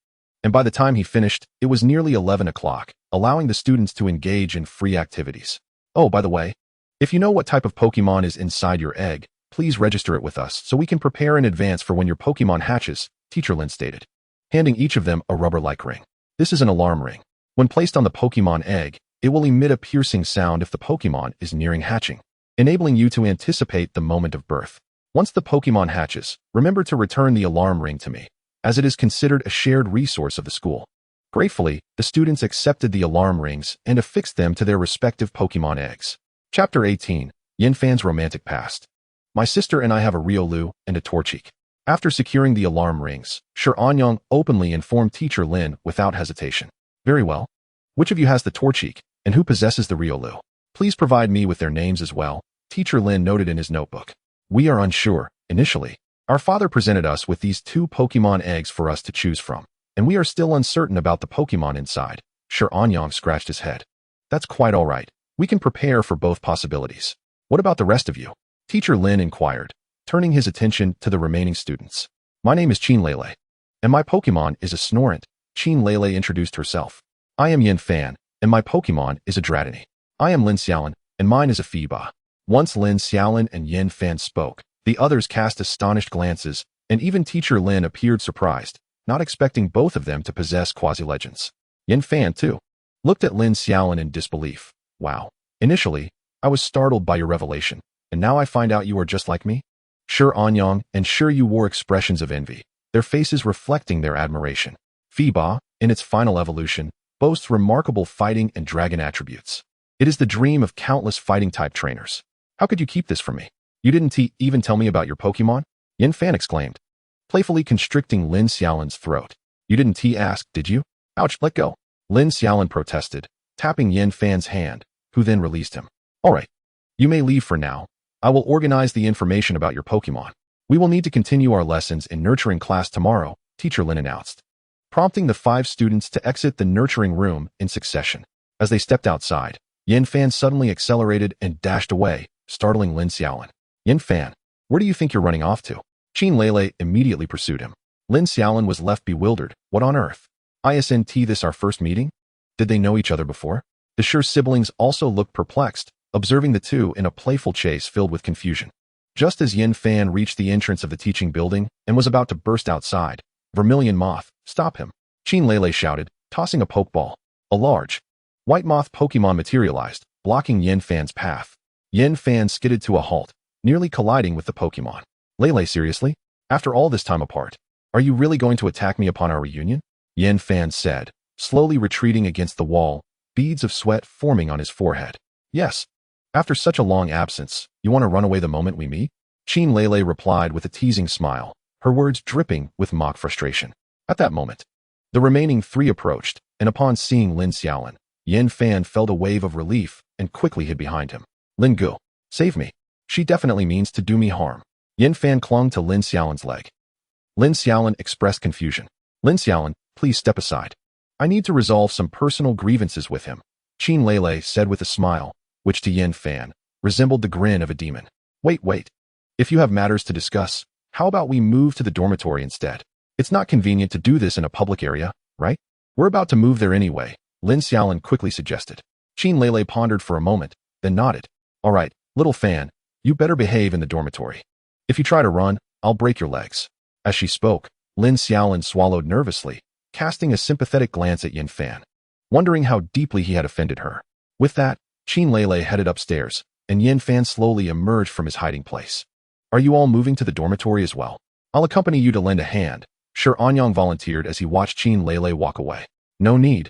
Speaker 1: And by the time he finished, it was nearly 11 o'clock, allowing the students to engage in free activities. Oh, by the way, if you know what type of Pokémon is inside your egg, please register it with us so we can prepare in advance for when your Pokémon hatches, Teacher Lin stated, handing each of them a rubber-like ring. This is an alarm ring. When placed on the Pokémon egg, it will emit a piercing sound if the Pokémon is nearing hatching, enabling you to anticipate the moment of birth. Once the Pokémon hatches, remember to return the alarm ring to me, as it is considered a shared resource of the school. Gratefully, the students accepted the alarm rings and affixed them to their respective Pokémon eggs. Chapter 18, Yin Fan's Romantic Past. My sister and I have a Riolu and a Torchic. After securing the alarm rings, Shi Anyang openly informed Teacher Lin without hesitation. Very well. Which of you has the Torchic, and who possesses the Riolu? Please provide me with their names as well, Teacher Lin noted in his notebook. We are unsure, initially. Our father presented us with these 2 Pokémon eggs for us to choose from, and we are still uncertain about the Pokémon inside. Shi Anyang scratched his head. That's quite all right. We can prepare for both possibilities. What about the rest of you? Teacher Lin inquired, turning his attention to the remaining students. My name is Qin Lele, and my Pokémon is a Snorant. Qin Lele introduced herself. I am Yin Fan, and my Pokémon is a Dratini. I am Lin Xiaolin, and mine is a Fiba. Once Lin Xiaolin and Yin Fan spoke, the others cast astonished glances, and even Teacher Lin appeared surprised, not expecting both of them to possess quasi-legends. Yin Fan, too, looked at Lin Xiaolin in disbelief. Wow. Initially, I was startled by your revelation, and now I find out you are just like me? Sure Anyang and Sure Yu wore expressions of envy, their faces reflecting their admiration. Fiba, in its final evolution, boasts remarkable fighting and dragon attributes. It is the dream of countless fighting-type trainers. How could you keep this from me? You didn't even tell me about your Pokémon? Yin Fan exclaimed, playfully constricting Lin Xiaolin's throat. You didn't ask, did you? Ouch, let go. Lin Xiaolin protested, tapping Yin Fan's hand, who then released him. All right. You may leave for now. I will organize the information about your Pokémon. We will need to continue our lessons in nurturing class tomorrow, Teacher Lin announced, prompting the 5 students to exit the nurturing room in succession. As they stepped outside, Yin Fan suddenly accelerated and dashed away, startling Lin Xiaolin. Yin Fan, where do you think you're running off to? Qin Lele immediately pursued him. Lin Xiaolin was left bewildered. What on earth? Isn't this our first meeting? Did they know each other before? The Sure siblings also looked perplexed, observing the two in a playful chase filled with confusion. Just as Yin Fan reached the entrance of the teaching building and was about to burst outside, Vermilion Moth, stop him! Qin Lele shouted, tossing a pokeball. A large, white moth Pokemon materialized, blocking Yin Fan's path. Yin Fan skidded to a halt, nearly colliding with the Pokemon. Lele, seriously? After all this time apart, are you really going to attack me upon our reunion? Yin Fan said, slowly retreating against the wall, beads of sweat forming on his forehead. Yes. After such a long absence, you want to run away the moment we meet? Qin Lele replied with a teasing smile, her words dripping with mock frustration. At that moment, the remaining 3 approached, and upon seeing Lin Xiaolin, Yin Fan felt a wave of relief and quickly hid behind him. Lin Gu, save me. She definitely means to do me harm. Yin Fan clung to Lin Xiaolin's leg. Lin Xiaolin expressed confusion. Lin Xiaolin, please step aside. I need to resolve some personal grievances with him, Qin Lele said with a smile, which to Yin Fan resembled the grin of a demon. Wait. If you have matters to discuss, how about we move to the dormitory instead? It's not convenient to do this in a public area, right? We're about to move there anyway, Lin Xiaolin quickly suggested. Qin Lele pondered for a moment, then nodded. All right, little Fan, you better behave in the dormitory. If you try to run, I'll break your legs. As she spoke, Lin Xiaolin swallowed nervously, casting a sympathetic glance at Yin Fan, wondering how deeply he had offended her. With that, Qin Lele headed upstairs, and Yin Fan slowly emerged from his hiding place. Are you all moving to the dormitory as well? I'll accompany you to lend a hand, Sure Anyang volunteered as he watched Qin Lele walk away. No need.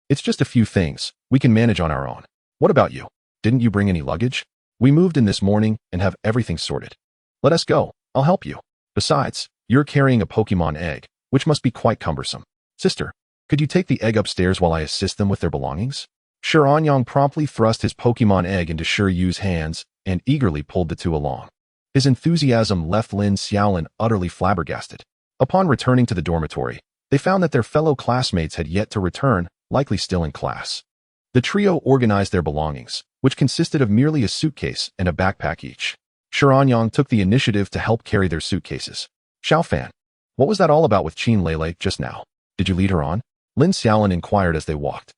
Speaker 1: It's just a few things, we can manage on our own. What about you? Didn't you bring any luggage? We moved in this morning and have everything sorted. Let us go, I'll help you. Besides, you're carrying a Pokemon egg, which must be quite cumbersome. Sister, could you take the egg upstairs while I assist them with their belongings? Sure Anyang promptly thrust his Pokemon egg into Sure Yu's hands and eagerly pulled the two along. His enthusiasm left Lin Xiaolin utterly flabbergasted. Upon returning to the dormitory, they found that their fellow classmates had yet to return, likely still in class. The trio organized their belongings, which consisted of merely a suitcase and a backpack each. Sure Anyang took the initiative to help carry their suitcases. Xiaofan, what was that all about with Qin Lele just now? Did you lead her on? Lin Xiaolin inquired as they walked.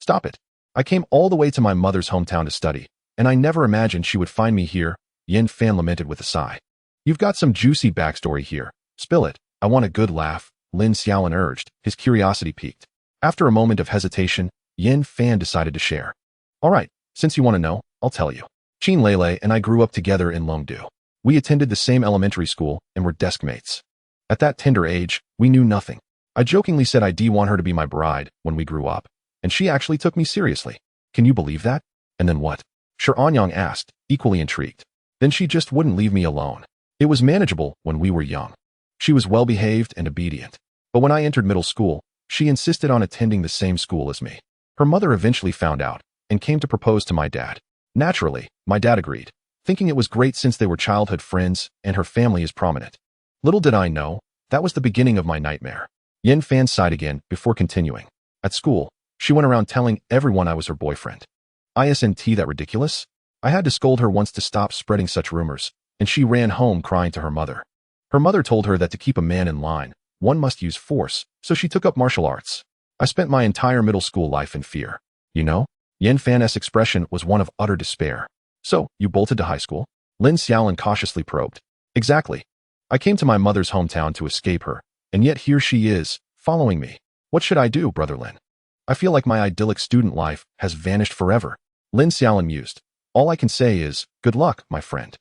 Speaker 1: Stop it. I came all the way to my mother's hometown to study, and I never imagined she would find me here, Yin Fan lamented with a sigh. You've got some juicy backstory here. Spill it. I want a good laugh, Lin Xiaolin urged, his curiosity piqued. After a moment of hesitation, Yin Fan decided to share. All right, since you want to know, I'll tell you. Qin Lele and I grew up together in Longdu. We attended the same elementary school and were desk mates. At that tender age, we knew nothing. I jokingly said I'd want her to be my bride when we grew up, and she actually took me seriously. Can you believe that? And then what? Sure Anyang asked, equally intrigued. Then she just wouldn't leave me alone. It was manageable when we were young. She was well-behaved and obedient. But when I entered middle school, she insisted on attending the same school as me. Her mother eventually found out and came to propose to my dad. Naturally, my dad agreed, thinking it was great since they were childhood friends and her family is prominent. Little did I know, that was the beginning of my nightmare. Yin Fan sighed again before continuing. At school, she went around telling everyone I was her boyfriend. Isn't that ridiculous? I had to scold her once to stop spreading such rumors, and she ran home crying to her mother. Her mother told her that to keep a man in line, one must use force, so she took up martial arts. I spent my entire middle school life in fear. You know? Yin Fan's expression was one of utter despair. So, you bolted to high school? Lin Xiaolin cautiously probed. Exactly. I came to my mother's hometown to escape her, and yet here she is, following me. What should I do, Brother Lin? I feel like my idyllic student life has vanished forever. Lin Xiaolin mused. All I can say is, good luck, my friend.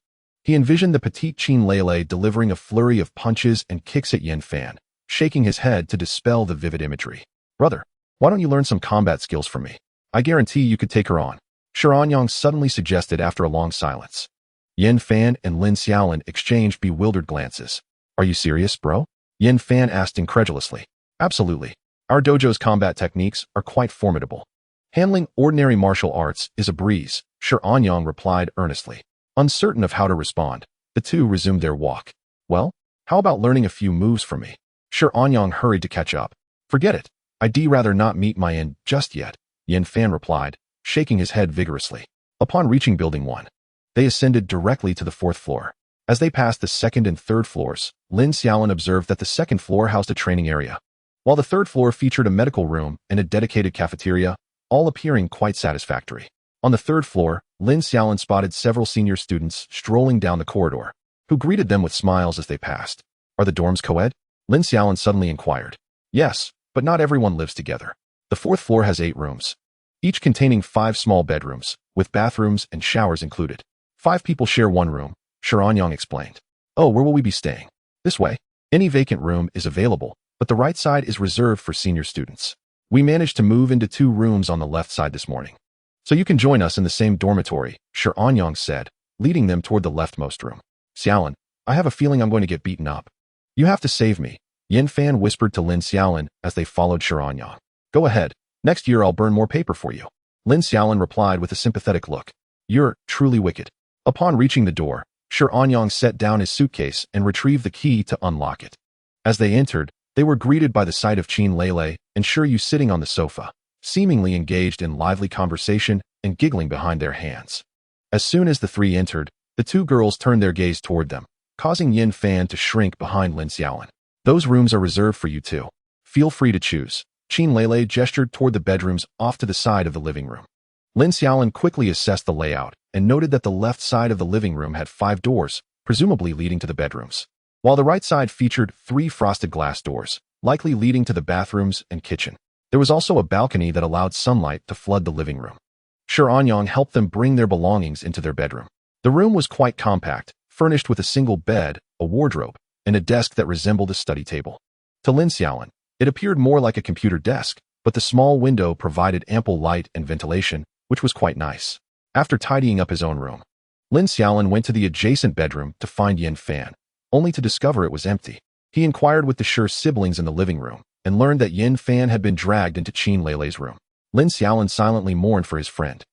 Speaker 1: He envisioned the petite Qin Lele delivering a flurry of punches and kicks at Yin Fan, shaking his head to dispel the vivid imagery. Brother, why don't you learn some combat skills from me? I guarantee you could take her on, Xiaolin suddenly suggested after a long silence. Yin Fan and Lin Xiaolin exchanged bewildered glances. Are you serious, bro? Yin Fan asked incredulously. Absolutely. Our dojo's combat techniques are quite formidable. Handling ordinary martial arts is a breeze, Xiaolin replied earnestly. Uncertain of how to respond, the two resumed their walk. Well, how about learning a few moves from me? Xiaolin hurried to catch up. Forget it. I'd rather not meet my end just yet, Yin Fan replied, shaking his head vigorously. Upon reaching Building 1, they ascended directly to the 4th floor. As they passed the 2nd and 3rd floors, Lin Xiaolin observed that the 2nd floor housed a training area, while the 3rd floor featured a medical room and a dedicated cafeteria, all appearing quite satisfactory. On the 3rd floor, Lin Xiaolin spotted several senior students strolling down the corridor, who greeted them with smiles as they passed. Are the dorms co-ed? Lin Xiaolin suddenly inquired. Yes, but not everyone lives together. The 4th floor has 8 rooms, each containing 5 small bedrooms, with bathrooms and showers included. 5 people share one room, Xiaolin explained. Oh, where will we be staying? This way. Any vacant room is available, but the right side is reserved for senior students. We managed to move into 2 rooms on the left side this morning. So you can join us in the same dormitory, Xiaolin said, leading them toward the leftmost room. Xiaolin, I have a feeling I'm going to get beaten up. You have to save me, Yin Fan whispered to Lin Xiaolin as they followed Xiaolin. Go ahead. Next year I'll burn more paper for you. Lin Xiaolin replied with a sympathetic look. You're truly wicked. Upon reaching the door, Xiaolin set down his suitcase and retrieved the key to unlock it. As they entered, they were greeted by the sight of Qin Lele and Shiryu sitting on the sofa, seemingly engaged in lively conversation and giggling behind their hands. As soon as the 3 entered, the 2 girls turned their gaze toward them, causing Yin Fan to shrink behind Lin Xiaolin. Those rooms are reserved for you too. Feel free to choose. Qin Lele gestured toward the bedrooms off to the side of the living room. Lin Xiaolin quickly assessed the layout and noted that the left side of the living room had 5 doors, presumably leading to the bedrooms, while the right side featured 3 frosted glass doors, likely leading to the bathrooms and kitchen. There was also a balcony that allowed sunlight to flood the living room. Xiaolin helped them bring their belongings into their bedroom. The room was quite compact, furnished with a single bed, a wardrobe, and a desk that resembled a study table. To Lin Xiaolin, it appeared more like a computer desk, but the small window provided ample light and ventilation, which was quite nice. After tidying up his own room, Lin Xiaolin went to the adjacent bedroom to find Yin Fan, only to discover it was empty. He inquired with the Shi siblings in the living room and learned that Yin Fan had been dragged into Qin Lele's room. Lin Xiaolin silently mourned for his friend.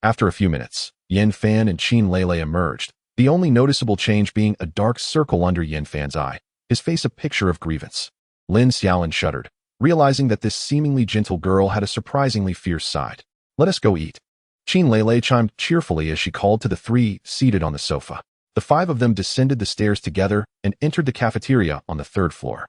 Speaker 1: After a few minutes, Yin Fan and Qin Lele emerged, the only noticeable change being a dark circle under Yin Fan's eye, his face a picture of grievance. Lin Xiaolin shuddered, realizing that this seemingly gentle girl had a surprisingly fierce side. Let us go eat. Qin Lele chimed cheerfully as she called to the 3 seated on the sofa. The 5 of them descended the stairs together and entered the cafeteria on the 3rd floor.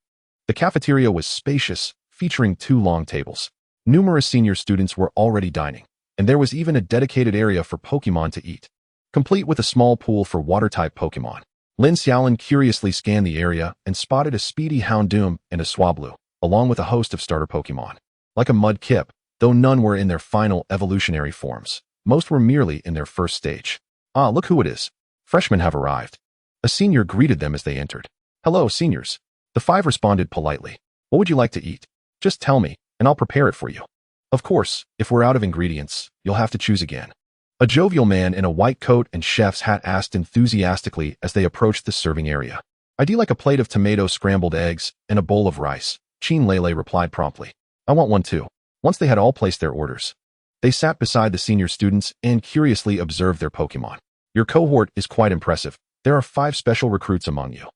Speaker 1: The cafeteria was spacious, featuring 2 long tables. Numerous senior students were already dining, and there was even a dedicated area for Pokémon to eat, complete with a small pool for water-type Pokémon. Lin Xiaolin curiously scanned the area and spotted a speedy Houndoom and a Swablu, along with a host of starter Pokémon. Like a Mudkip, though none were in their final evolutionary forms, most were merely in their first stage. Ah, look who it is. Freshmen have arrived. A senior greeted them as they entered. Hello, seniors. The 5 responded politely. What would you like to eat? Just tell me, and I'll prepare it for you. Of course, if we're out of ingredients, you'll have to choose again. A jovial man in a white coat and chef's hat asked enthusiastically as they approached the serving area. I'd like a plate of tomato scrambled eggs and a bowl of rice, Qin Lele replied promptly. I want one too. Once they had all placed their orders, they sat beside the senior students and curiously observed their Pokémon. Your cohort is quite impressive. There are 5 special recruits among you.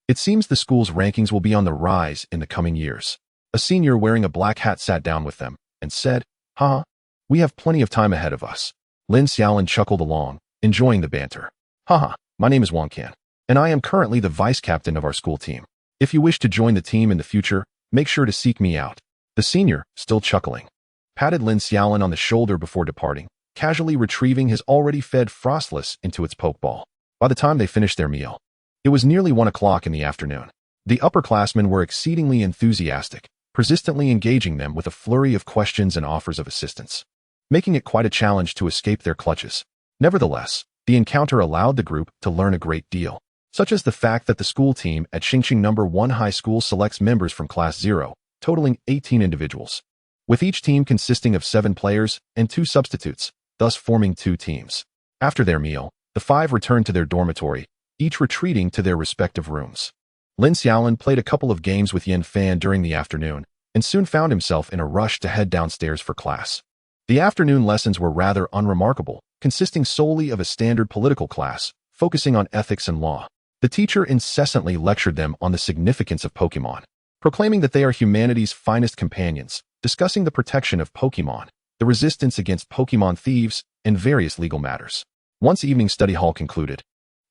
Speaker 1: It seems the school's rankings will be on the rise in the coming years. A senior wearing a black hat sat down with them and said, Haha, we have plenty of time ahead of us. Lin Xiaolin chuckled along, enjoying the banter. Haha, my name is Wang Can, and I am currently the vice captain of our school team. If you wish to join the team in the future, make sure to seek me out. The senior, still chuckling, patted Lin Xiaolin on the shoulder before departing, casually retrieving his already fed Frostless into its pokeball. By the time they finished their meal, it was nearly 1 o'clock in the afternoon. The upperclassmen were exceedingly enthusiastic, persistently engaging them with a flurry of questions and offers of assistance, making it quite a challenge to escape their clutches. Nevertheless, The encounter allowed the group to learn a great deal, such as the fact that the school team at Xingqing No. 1 High School selects members from Class 0, totaling 18 individuals, with each team consisting of 7 players and 2 substitutes, thus forming 2 teams. After their meal, the 5 returned to their dormitory, each retreating to their respective rooms. Lin Xiaolin played a couple of games with Yin Fan during the afternoon, and soon found himself in a rush to head downstairs for class. The afternoon lessons were rather unremarkable, consisting solely of a standard political class, focusing on ethics and law. The teacher incessantly lectured them on the significance of Pokémon, proclaiming that they are humanity's finest companions, discussing the protection of Pokémon, the resistance against Pokémon thieves, and various legal matters. Once evening study hall concluded,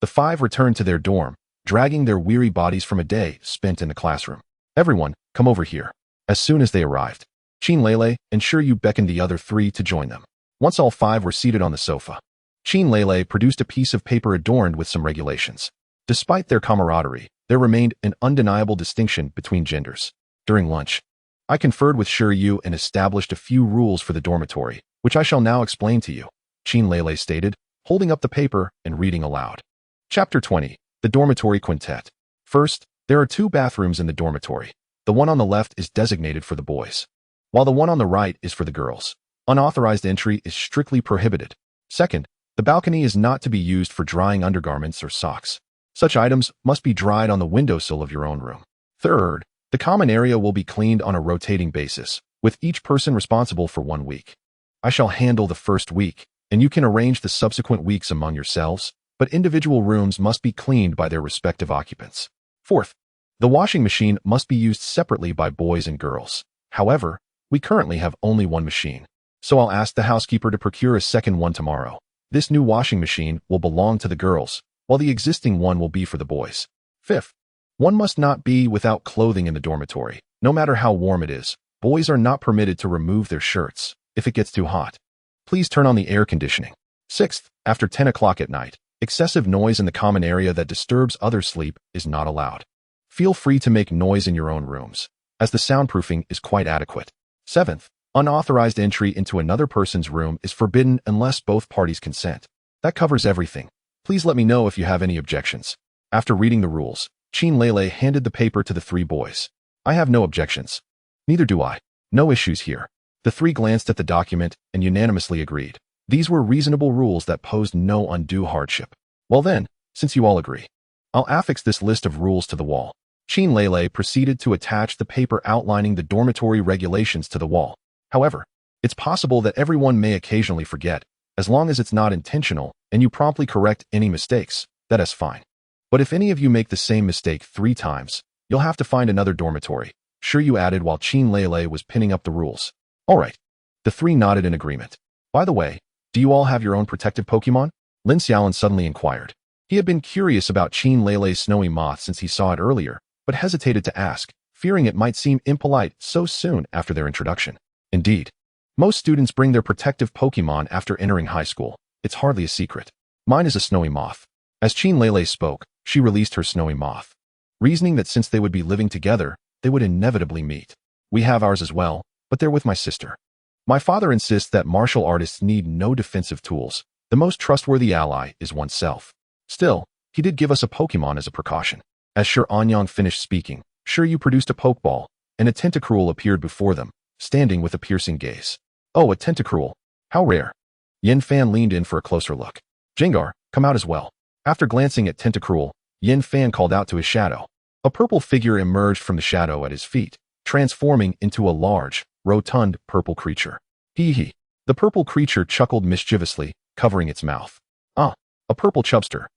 Speaker 1: the 5 returned to their dorm, dragging their weary bodies from a day spent in the classroom. "Everyone, come over here." As soon as they arrived, Qin Lele ensured you beckoned the other 3 to join them. Once all 5 were seated on the sofa, Qin Lele produced a piece of paper adorned with some regulations. Despite their camaraderie, there remained an undeniable distinction between genders. During lunch, I conferred with Shiryu and established a few rules for the dormitory, which I shall now explain to you, Qin Lele stated, holding up the paper and reading aloud. Chapter 20. The Dormitory Quintet. First, there are 2 bathrooms in the dormitory. The one on the left is designated for the boys, while the one on the right is for the girls. Unauthorized entry is strictly prohibited. Second, the balcony is not to be used for drying undergarments or socks. Such items must be dried on the windowsill of your own room. Third, the common area will be cleaned on a rotating basis, with each person responsible for 1 week. I shall handle the first week, and you can arrange the subsequent weeks among yourselves, but individual rooms must be cleaned by their respective occupants. Fourth, the washing machine must be used separately by boys and girls. However, we currently have only 1 machine, so I'll ask the housekeeper to procure a second one tomorrow. This new washing machine will belong to the girls, while the existing one will be for the boys. Fifth, one must not be without clothing in the dormitory, no matter how warm it is. Boys are not permitted to remove their shirts if it gets too hot. Please turn on the air conditioning. Sixth, after 10 o'clock at night, excessive noise in the common area that disturbs others' sleep is not allowed. Feel free to make noise in your own rooms, as the soundproofing is quite adequate. Seventh, unauthorized entry into another person's room is forbidden unless both parties consent. That covers everything. Please let me know if you have any objections. After reading the rules, Qin Lele handed the paper to the 3 boys. I have no objections. Neither do I. No issues here. The 3 glanced at the document and unanimously agreed. These were reasonable rules that posed no undue hardship. Well then, since you all agree, I'll affix this list of rules to the wall. Qin Lele proceeded to attach the paper outlining the dormitory regulations to the wall. However, it's possible that everyone may occasionally forget. As long as it's not intentional and you promptly correct any mistakes, that is fine. But if any of you make the same mistake 3 times, you'll have to find another dormitory. Shiryu added while Qin Lele was pinning up the rules. All right. The 3 nodded in agreement. By the way, do you all have your own protective Pokémon? Lin Xiaolin suddenly inquired. He had been curious about Qin Lele's snowy moth since he saw it earlier, but hesitated to ask, fearing it might seem impolite so soon after their introduction. Indeed, most students bring their protective Pokémon after entering high school. It's hardly a secret. Mine is a snowy moth. As Qin Lele spoke, she released her snowy moth, reasoning that since they would be living together, they would inevitably meet. We have ours as well, but they're with my sister. My father insists that martial artists need no defensive tools. The most trustworthy ally is oneself. Still, he did give us a Pokémon as a precaution. As Shi Anyang finished speaking, Shiryu produced a Pokeball, and a Tentacruel appeared before them, standing with a piercing gaze. Oh, a Tentacruel. How rare. Yin Fan leaned in for a closer look. Jengar, come out as well. After glancing at Tentacruel, Yin Fan called out to his shadow. A purple figure emerged from the shadow at his feet, transforming into a large, rotund purple creature. Hee hee. The purple creature chuckled mischievously, covering its mouth. Ah, a purple chubster.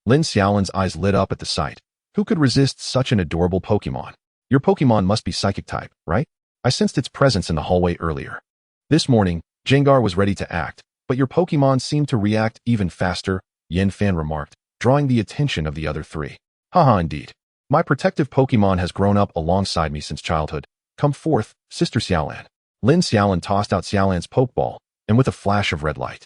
Speaker 1: Lin Xiaolin's eyes lit up at the sight. Who could resist such an adorable Pokémon? Your Pokémon must be psychic type, right? I sensed its presence in the hallway earlier. This morning, Jengar was ready to act, but your Pokémon seemed to react even faster, Yin Fan remarked, drawing the attention of the other 3. Haha, indeed. My protective Pokémon has grown up alongside me since childhood. Come forth, Sister Xiaolan. Lin Xiaolin tossed out Xiaolan's Pokeball, and with a flash of red light,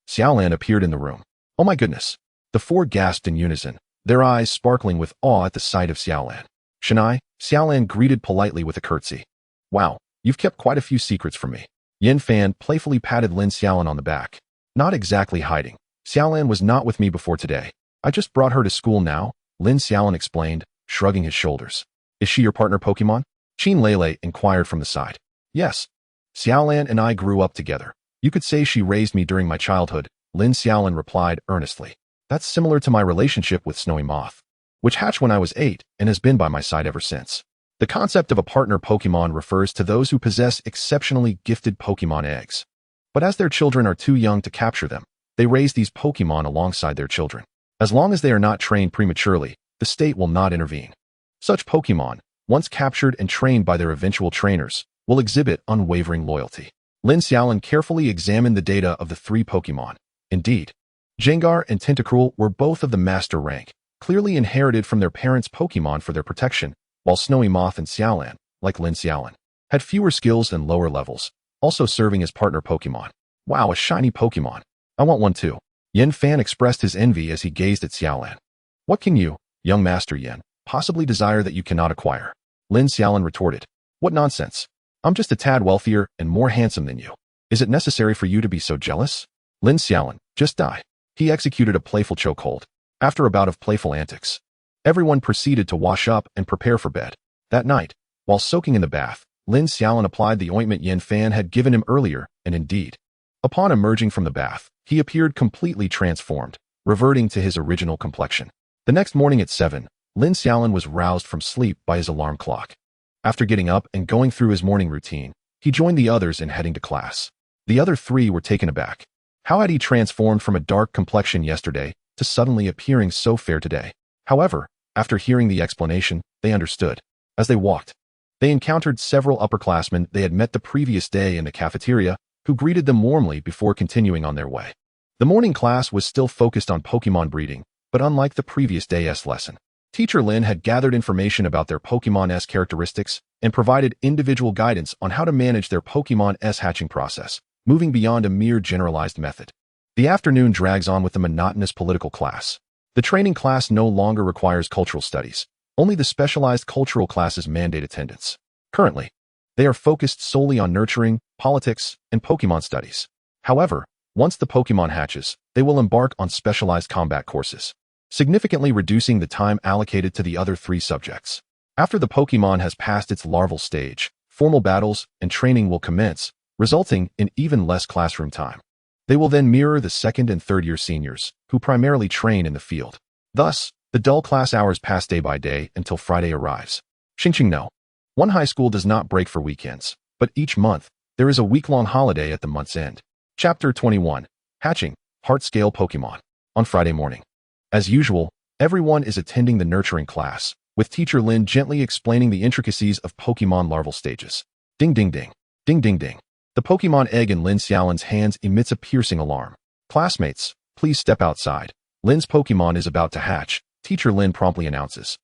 Speaker 1: Xiaolan appeared in the room. Oh my goodness. The 4 gasped in unison, their eyes sparkling with awe at the sight of Xiaolan. Shanai, Xiaolan greeted politely with a curtsy. Wow, you've kept quite a few secrets from me. Yin Fan playfully patted Lin Xiaolin on the back. Not exactly hiding, Xiaolan was not with me before today. I just brought her to school now, Lin Xiaolin explained, shrugging his shoulders. Is she your partner Pokémon? Qin Lele inquired from the side. Yes. Xiaolan and I grew up together. You could say she raised me during my childhood, Lin Xiaolin replied earnestly. That's similar to my relationship with Snowy Moth, which hatched when I was 8 and has been by my side ever since. The concept of a partner Pokémon refers to those who possess exceptionally gifted Pokémon eggs. But as their children are too young to capture them, they raise these Pokémon alongside their children. As long as they are not trained prematurely, the state will not intervene. Such Pokémon, once captured and trained by their eventual trainers, will exhibit unwavering loyalty. Lin Xiaolin carefully examined the data of the 3 Pokémon. Indeed, Jengar and Tentacruel were both of the master rank, clearly inherited from their parents' Pokémon for their protection, while Snowy Moth and Xiaolan, like Lin Xiaolin, had fewer skills and lower levels, also serving as partner Pokémon. Wow, a shiny Pokémon. I want one too. Yen Fan expressed his envy as he gazed at Xiaolan. What can you, young Master Yen, possibly desire that you cannot acquire? Lin Xiaolin retorted. What nonsense. I'm just a tad wealthier and more handsome than you. Is it necessary for you to be so jealous? Lin Xiaolin, just die. He executed a playful chokehold. After a bout of playful antics, everyone proceeded to wash up and prepare for bed. That night, while soaking in the bath, Lin Xiaolin applied the ointment Yen Fan had given him earlier, and indeed, upon emerging from the bath, he appeared completely transformed, reverting to his original complexion. The next morning at 7, Lin Xiaolin was roused from sleep by his alarm clock. After getting up and going through his morning routine, he joined the others in heading to class. The other 3 were taken aback. How had he transformed from a dark complexion yesterday to suddenly appearing so fair today? However, after hearing the explanation, they understood. As they walked, they encountered several upperclassmen they had met the previous day in the cafeteria, who greeted them warmly before continuing on their way. The morning class was still focused on Pokémon breeding, but unlike the previous day's lesson, Teacher Lin had gathered information about their Pokémon's characteristics and provided individual guidance on how to manage their Pokémon's hatching process, moving beyond a mere generalized method. The afternoon drags on with the monotonous political class. The training class no longer requires cultural studies. Only the specialized cultural classes mandate attendance. Currently, they are focused solely on nurturing, politics, and Pokémon studies. However, once the Pokémon hatches, they will embark on specialized combat courses, significantly reducing the time allocated to the other 3 subjects. After the Pokémon has passed its larval stage, formal battles and training will commence, resulting in even less classroom time. They will then mirror the 2nd and 3rd year seniors, who primarily train in the field. Thus, the dull class hours pass day by day until Friday arrives. Xingqing no. One high school does not break for weekends, but each month, there is a week-long holiday at the month's end. Chapter 21. Hatching, Heart-Scale Pokémon. On Friday morning. As usual, everyone is attending the nurturing class, with Teacher Lin gently explaining the intricacies of Pokémon larval stages. Ding ding ding. Ding ding ding. The Pokémon egg in Lin Xiaolin's hands emits a piercing alarm. Classmates, please step outside. Lin's Pokémon is about to hatch, Teacher Lin promptly announces,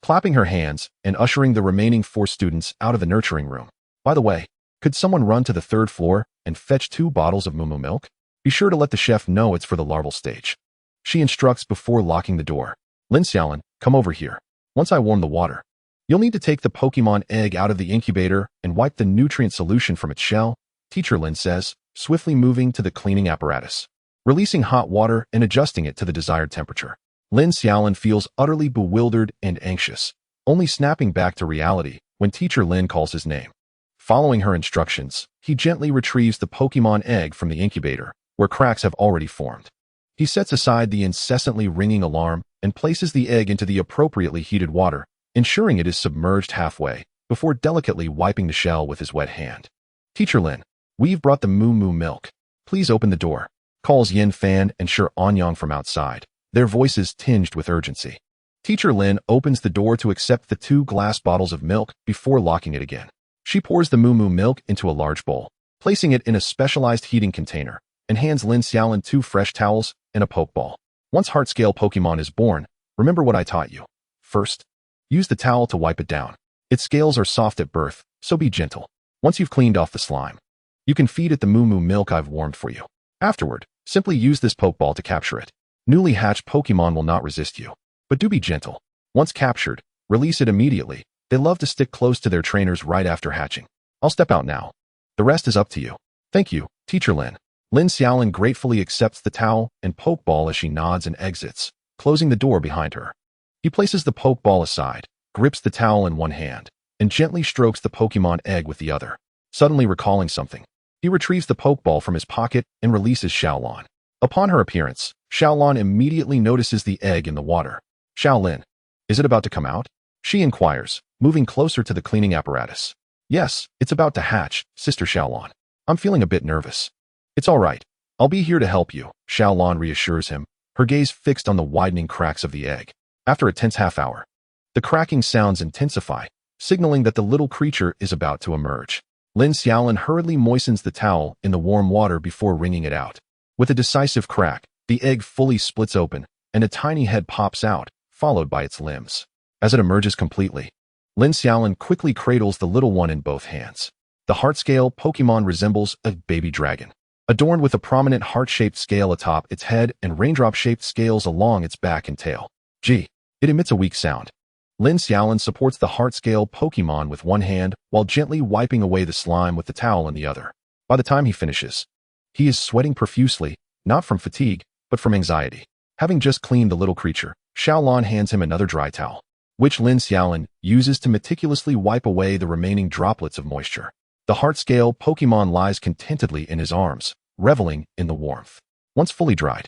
Speaker 1: clapping her hands and ushering the remaining 4 students out of the nurturing room. By the way, could someone run to the 3rd floor and fetch 2 bottles of Moo milk? Be sure to let the chef know it's for the larval stage. She instructs before locking the door. Lin Xiaolin, come over here. Once I warm the water, you'll need to take the Pokémon egg out of the incubator and wipe the nutrient solution from its shell, Teacher Lin says, swiftly moving to the cleaning apparatus, releasing hot water and adjusting it to the desired temperature. Lin Xiaolin feels utterly bewildered and anxious, only snapping back to reality when Teacher Lin calls his name. Following her instructions, he gently retrieves the Pokémon egg from the incubator, where cracks have already formed. He sets aside the incessantly ringing alarm and places the egg into the appropriately heated water, ensuring it is submerged halfway, before delicately wiping the shell with his wet hand. Teacher Lin, we've brought the Moo milk. Please open the door, calls Yen Fan and Shi Anyang from outside, their voices tinged with urgency. Teacher Lin opens the door to accept the 2 glass bottles of milk before locking it again. She pours the Moo milk into a large bowl, placing it in a specialized heating container, and hands Lin Xiaolin 2 fresh towels and a Pokeball. Once heart-scale Pokémon is born, remember what I taught you. First, use the towel to wipe it down. Its scales are soft at birth, so be gentle. Once you've cleaned off the slime, you can feed it the Moo milk I've warmed for you. Afterward, simply use this Pokeball to capture it. Newly hatched Pokémon will not resist you, but do be gentle. Once captured, release it immediately. They love to stick close to their trainers right after hatching. I'll step out now. The rest is up to you. Thank you, Teacher Lin. Lin Xiaolin gratefully accepts the towel and Pokeball as she nods and exits, closing the door behind her. He places the Pokeball aside, grips the towel in one hand, and gently strokes the Pokemon egg with the other. Suddenly recalling something, he retrieves the Pokeball from his pocket and releases Xiaolin. Upon her appearance, Xiaolin immediately notices the egg in the water. Xiaolin, is it about to come out? She inquires, moving closer to the cleaning apparatus. Yes, it's about to hatch, Sister Xiaolin. I'm feeling a bit nervous. It's all right. I'll be here to help you, Xiaolin reassures him, her gaze fixed on the widening cracks of the egg. After a tense half-hour, the cracking sounds intensify, signaling that the little creature is about to emerge. Lin Xiaolin hurriedly moistens the towel in the warm water before wringing it out. With a decisive crack, the egg fully splits open, and a tiny head pops out, followed by its limbs. As it emerges completely, Lin Xiaolin quickly cradles the little one in both hands. The heart-scale Pokémon resembles a baby dragon, adorned with a prominent heart-shaped scale atop its head and raindrop-shaped scales along its back and tail. Gee, it emits a weak sound. Lin Xiaolin supports the heart-scale Pokémon with one hand while gently wiping away the slime with the towel in the other. By the time he finishes, he is sweating profusely, not from fatigue, but from anxiety. Having just cleaned the little creature, Xiaolin hands him another dry towel, which Lin Xiaolin uses to meticulously wipe away the remaining droplets of moisture. The heart-scale Pokémon lies contentedly in his arms, reveling in the warmth. Once fully dried,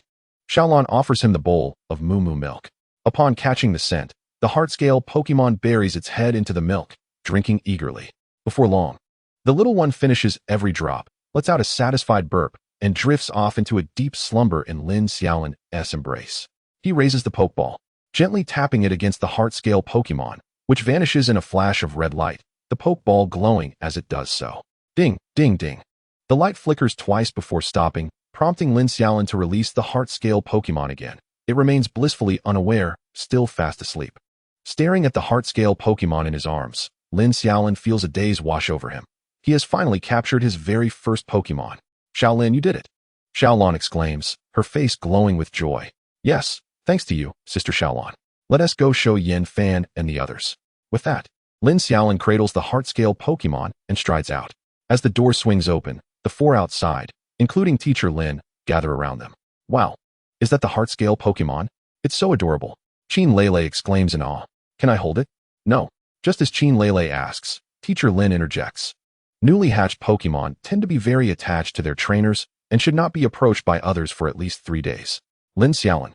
Speaker 1: Xiaolin offers him the bowl of moo milk. Upon catching the scent, the heart-scale Pokémon buries its head into the milk, drinking eagerly. Before long, the little one finishes every drop, lets out a satisfied burp, and drifts off into a deep slumber in Lin Xiaolin's embrace. He raises the Pokeball, gently tapping it against the heart-scale Pokémon, which vanishes in a flash of red light, the Pokeball glowing as it does so. Ding, ding, ding. The light flickers twice before stopping, prompting Lin Xiaolin to release the heart-scale Pokémon again. It remains blissfully unaware, still fast asleep. Staring at the heart-scale Pokémon in his arms, Lin Xiaolin feels a daze wash over him. He has finally captured his very first Pokémon. Xiaolin, you did it! Xiaolin exclaims, her face glowing with joy. Yes, thanks to you, Sister Xiaolin. Let us go show Yin Fan and the others. With that, Lin Xiaolin cradles the heart-scale Pokémon and strides out. As the door swings open, the four outside, including Teacher Lin, gather around them. Wow, is that the heart-scale Pokémon? It's so adorable. Qin Lele exclaims in awe. Can I hold it? No. Just as Qin Lele asks, Teacher Lin interjects. Newly hatched Pokémon tend to be very attached to their trainers and should not be approached by others for at least 3 days. Lin Xiaolin,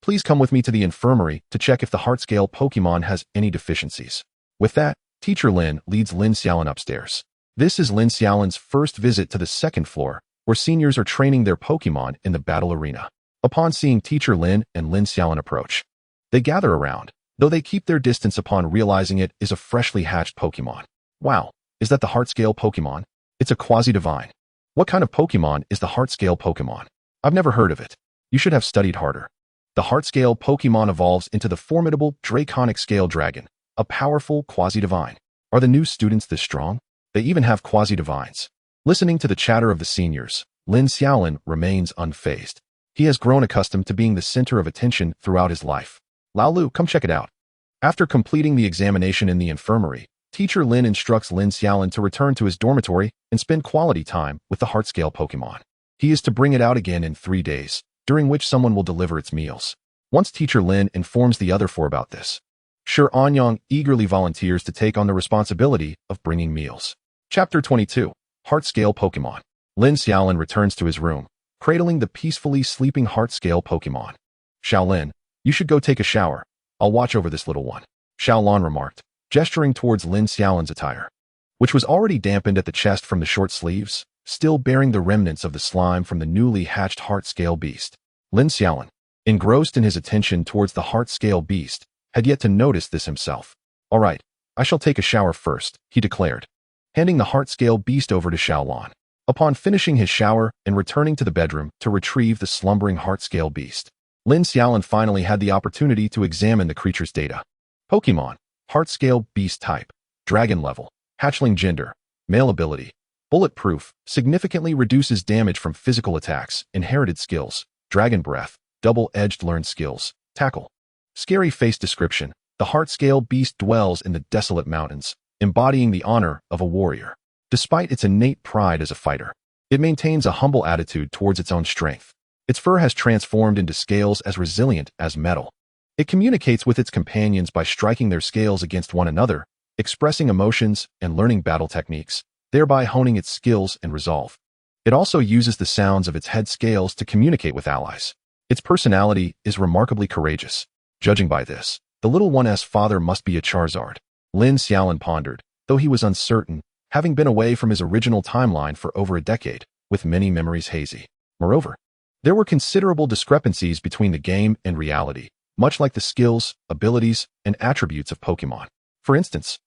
Speaker 1: please come with me to the infirmary to check if the heart-scale Pokémon has any deficiencies. With that, Teacher Lin leads Lin Xiaolin upstairs. This is Lin Xiaolin's first visit to the second floor, where seniors are training their Pokémon in the battle arena. Upon seeing Teacher Lin and Lin Xiaolin approach, they gather around, though they keep their distance upon realizing it is a freshly hatched Pokémon. Wow, is that the heart-scale Pokémon? It's a quasi-divine. What kind of Pokémon is the heart-scale Pokémon? I've never heard of it. You should have studied harder. The heart-scale Pokémon evolves into the formidable Draconic Scale Dragon, a powerful quasi-divine. Are the new students this strong? They even have quasi-divines. Listening to the chatter of the seniors, Lin Xiaolin remains unfazed. He has grown accustomed to being the center of attention throughout his life. Lao Lu, come check it out. After completing the examination in the infirmary, Teacher Lin instructs Lin Xiaolin to return to his dormitory and spend quality time with the heart-scale Pokémon. He is to bring it out again in 3 days, during which someone will deliver its meals. Once Teacher Lin informs the other four about this, Shi Anyang eagerly volunteers to take on the responsibility of bringing meals. Chapter 22. Heart-Scale Pokémon. Lin Xiaolin returns to his room, cradling the peacefully sleeping heart-scale Pokémon. Xiaolin, you should go take a shower. I'll watch over this little one, Xiaolin remarked, gesturing towards Lin Xiaolin's attire, which was already dampened at the chest from the short sleeves, still bearing the remnants of the slime from the newly hatched heart-scale beast. Lin Xiaolin, engrossed in his attention towards the heart-scale beast, had yet to notice this himself. All right, I shall take a shower first, he declared, handing the heart-scale beast over to Xiaolin. Upon finishing his shower and returning to the bedroom to retrieve the slumbering heart-scale beast, Lin Xiaolin finally had the opportunity to examine the creature's data. Pokémon, heart-scale beast type, dragon level, hatchling gender, male ability, bulletproof, significantly reduces damage from physical attacks, inherited skills, dragon breath, double-edged learned skills, tackle. Scary face description, the heart-scale beast dwells in the desolate mountains, embodying the honor of a warrior. Despite its innate pride as a fighter, It maintains a humble attitude towards its own strength. Its fur has transformed into scales as resilient as metal. It communicates with its companions by striking their scales against one another, expressing emotions and learning battle techniques, thereby honing its skills and resolve. It also uses the sounds of its head scales to communicate with allies. Its personality is remarkably courageous. Judging by this, the little one's father must be a Charizard. Lin Xiaolin pondered, though he was uncertain, having been away from his original timeline for over a decade, with many memories hazy. Moreover, there were considerable discrepancies between the game and reality, much like the skills, abilities, and attributes of Pokémon. For instance,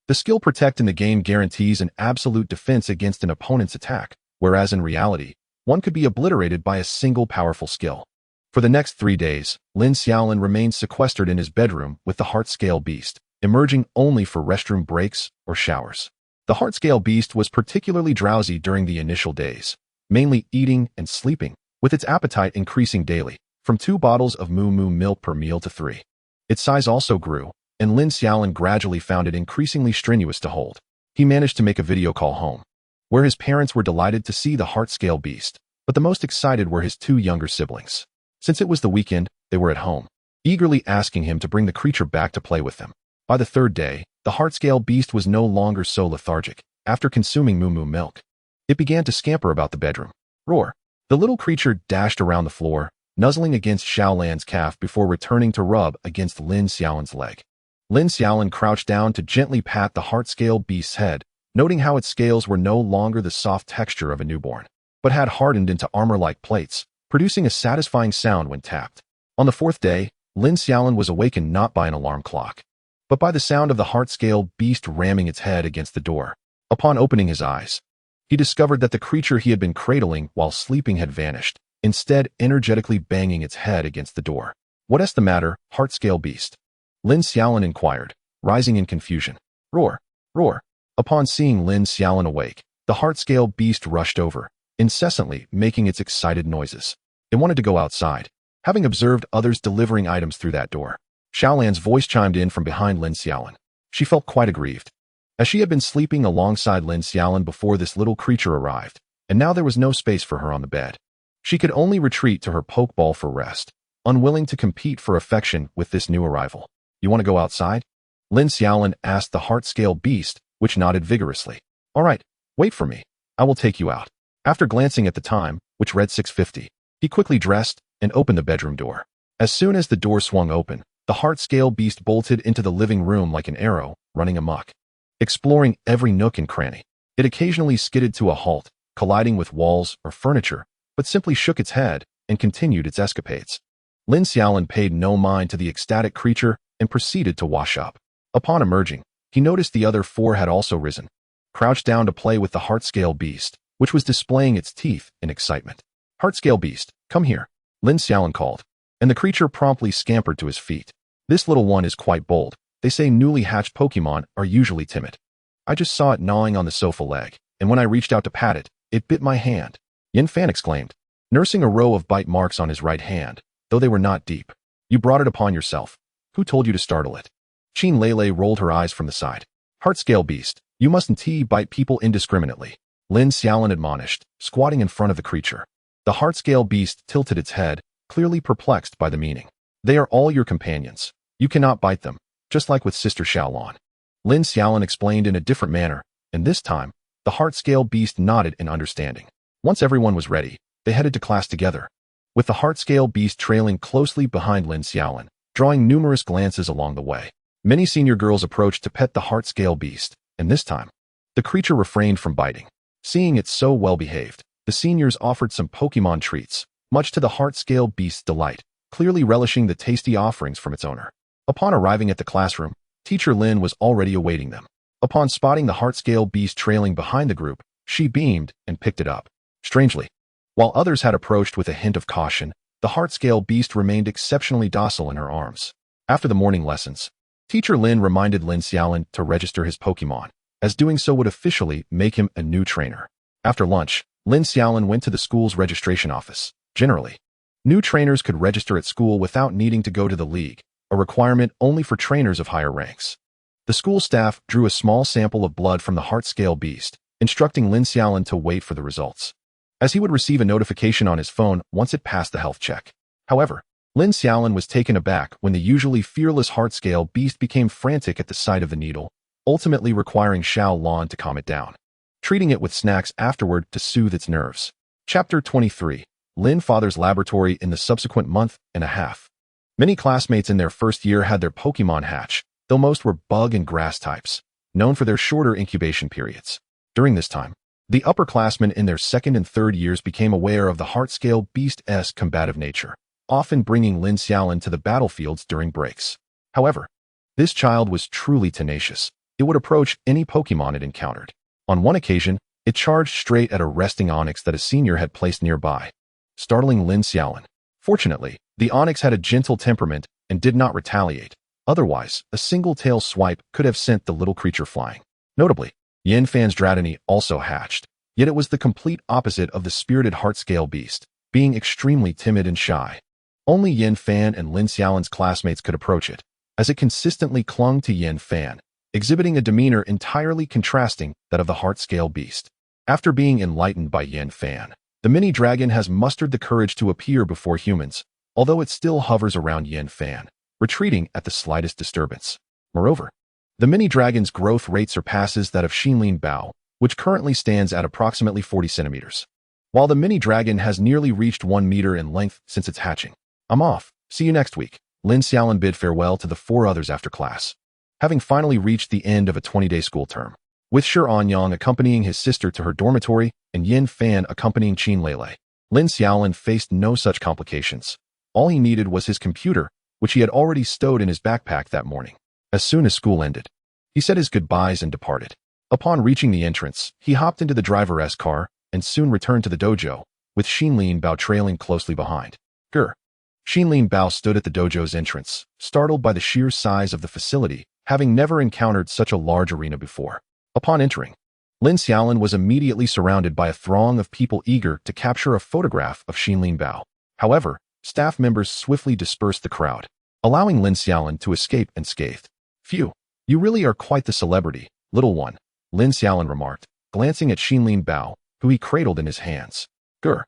Speaker 1: the skill Protect in the game guarantees an absolute defense against an opponent's attack, whereas in reality, one could be obliterated by a single powerful skill. For the next 3 days, Lin Xiaolin remained sequestered in his bedroom with the Heart-Scale Beast, emerging only for restroom breaks or showers. The Heart-Scale Beast was particularly drowsy during the initial days, mainly eating and sleeping, with its appetite increasing daily, from 2 bottles of moo milk per meal to 3. Its size also grew, and Lin Xiaolin gradually found it increasingly strenuous to hold. He managed to make a video call home, where his parents were delighted to see the Heart-Scale Beast, but the most excited were his 2 younger siblings. Since it was the weekend, they were at home, eagerly asking him to bring the creature back to play with them. By the 3rd day, the Heart-Scale Beast was no longer so lethargic. After consuming moo milk, it began to scamper about the bedroom. Roar! The little creature dashed around the floor, nuzzling against Xiaolan's calf before returning to rub against Lin Xiaolin's leg. Lin Xiaolin crouched down to gently pat the Heart-Scale Beast's head, noting how its scales were no longer the soft texture of a newborn, but had hardened into armor-like plates, producing a satisfying sound when tapped. On the 4th day, Lin Xiaolin was awakened not by an alarm clock, but by the sound of the Heart-Scale Beast ramming its head against the door. Upon opening his eyes, he discovered that the creature he had been cradling while sleeping had vanished, instead energetically banging its head against the door. "What's the matter, Heart-Scale Beast?" Lin Xiaolin inquired, rising in confusion. Roar! Roar! Upon seeing Lin Xiaolin awake, the Heart-Scale Beast rushed over, incessantly making its excited noises. It wanted to go outside, having observed others delivering items through that door. Xiaolan's voice chimed in from behind Lin Xiaolin. She felt quite aggrieved, as she had been sleeping alongside Lin Xiaolin before this little creature arrived, and now there was no space for her on the bed. She could only retreat to her Pokeball for rest, unwilling to compete for affection with this new arrival. "You want to go outside?" Lin Xiaolin asked the Heart-Scale Beast, which nodded vigorously. "All right, wait for me. I will take you out." After glancing at the time, which read 6:50, he quickly dressed and opened the bedroom door. As soon as the door swung open, the Heart-Scale Beast bolted into the living room like an arrow, running amok. Exploring every nook and cranny, it occasionally skidded to a halt, colliding with walls or furniture, but simply shook its head and continued its escapades. Lin Xiaolin paid no mind to the ecstatic creature and proceeded to wash up. Upon emerging, he noticed the other 4 had also risen, crouched down to play with the Heart-Scale Beast, which was displaying its teeth in excitement. "Heart-Scale Beast, come here," Lin Xiaolin called, and the creature promptly scampered to his feet. "This little one is quite bold. They say newly hatched Pokémon are usually timid. I just saw it gnawing on the sofa leg, and when I reached out to pat it, it bit my hand," Yin Fan exclaimed, nursing a row of bite marks on his right hand, though they were not deep. "You brought it upon yourself. Who told you to startle it?" Qin Lele rolled her eyes from the side. "Heart-Scale Beast, you mustn't bite people indiscriminately," Lin Xiaolin admonished, squatting in front of the creature. The Heart-Scale Beast tilted its head, clearly perplexed by the meaning. "They are all your companions. You cannot bite them, just like with Sister Xiaolon," Lin Xiaolin explained in a different manner, and this time, the Heart-Scale Beast nodded in understanding. Once everyone was ready, they headed to class together, with the Heart-Scale Beast trailing closely behind Lin Xiaolin, drawing numerous glances along the way. Many senior girls approached to pet the Heart-Scale Beast, and this time, the creature refrained from biting. Seeing it so well behaved, the seniors offered some Pokémon treats, much to the Heart-Scale Beast's delight, clearly relishing the tasty offerings from its owner. Upon arriving at the classroom, Teacher Lin was already awaiting them. Upon spotting the Heart-Scale Beast trailing behind the group, she beamed and picked it up. Strangely, while others had approached with a hint of caution, the Heart-Scale Beast remained exceptionally docile in her arms. After the morning lessons, Teacher Lin reminded Lin Xiaolin to register his Pokémon, as doing so would officially make him a new trainer. After lunch, Lin Xiaolin went to the school's registration office. Generally, new trainers could register at school without needing to go to the league, a requirement only for trainers of higher ranks. The school staff drew a small sample of blood from the Heart-Scale Beast, instructing Lin Xiaolin to wait for the results. as he would receive a notification on his phone once it passed the health check. However, Lin Xiaolin was taken aback when the usually fearless heart-scale beast became frantic at the sight of the needle, ultimately requiring Xiaolin to calm it down, treating it with snacks afterward to soothe its nerves. Chapter 23. Lin Father's Laboratory. In the subsequent month and a half, many classmates in their first year had their Pokémon hatch, though most were bug and grass types, known for their shorter incubation periods. During this time, the upperclassmen in their second and third years became aware of the heart-scale beast's combative nature, often bringing Lin Xiaolin to the battlefields during breaks. However, this child was truly tenacious. It would approach any Pokémon it encountered. On one occasion, it charged straight at a resting Onix that a senior had placed nearby, startling Lin Xiaolin. Fortunately, the Onix had a gentle temperament and did not retaliate. Otherwise, a single tail swipe could have sent the little creature flying. Notably, Yanfan's Dratini also hatched, yet it was the complete opposite of the spirited heart-scale beast, being extremely timid and shy. Only Yanfan and Lin Xiaolin's classmates could approach it, as it consistently clung to Yanfan, exhibiting a demeanor entirely contrasting that of the heart-scale beast. After being enlightened by Yanfan, the mini-dragon has mustered the courage to appear before humans, although it still hovers around Yanfan, retreating at the slightest disturbance. Moreover, the mini-dragon's growth rate surpasses that of Xinlin Bao, which currently stands at approximately 40 centimeters. While the mini-dragon has nearly reached 1 meter in length since its hatching. I'm off. See you next week. Lin Xiaolin bid farewell to the 4 others after class, having finally reached the end of a 20-day school term, with Shi Anyang accompanying his sister to her dormitory and Yin Fan accompanying Qin Lele. Lin Xiaolin faced no such complications. All he needed was his computer, which he had already stowed in his backpack that morning. As soon as school ended, he said his goodbyes and departed. Upon reaching the entrance, he hopped into the driver's car and soon returned to the dojo, with Xinlin Bao trailing closely behind. Grr. Xinlin Bao stood at the dojo's entrance, startled by the sheer size of the facility, having never encountered such a large arena before. Upon entering, Lin Xiaolin was immediately surrounded by a throng of people eager to capture a photograph of Xinlin Bao. However, staff members swiftly dispersed the crowd, allowing Lin Xiaolin to escape unscathed. Phew, you really are quite the celebrity, little one, Lin Xiaolin remarked, glancing at Xinlin Bao, who he cradled in his hands. Grr.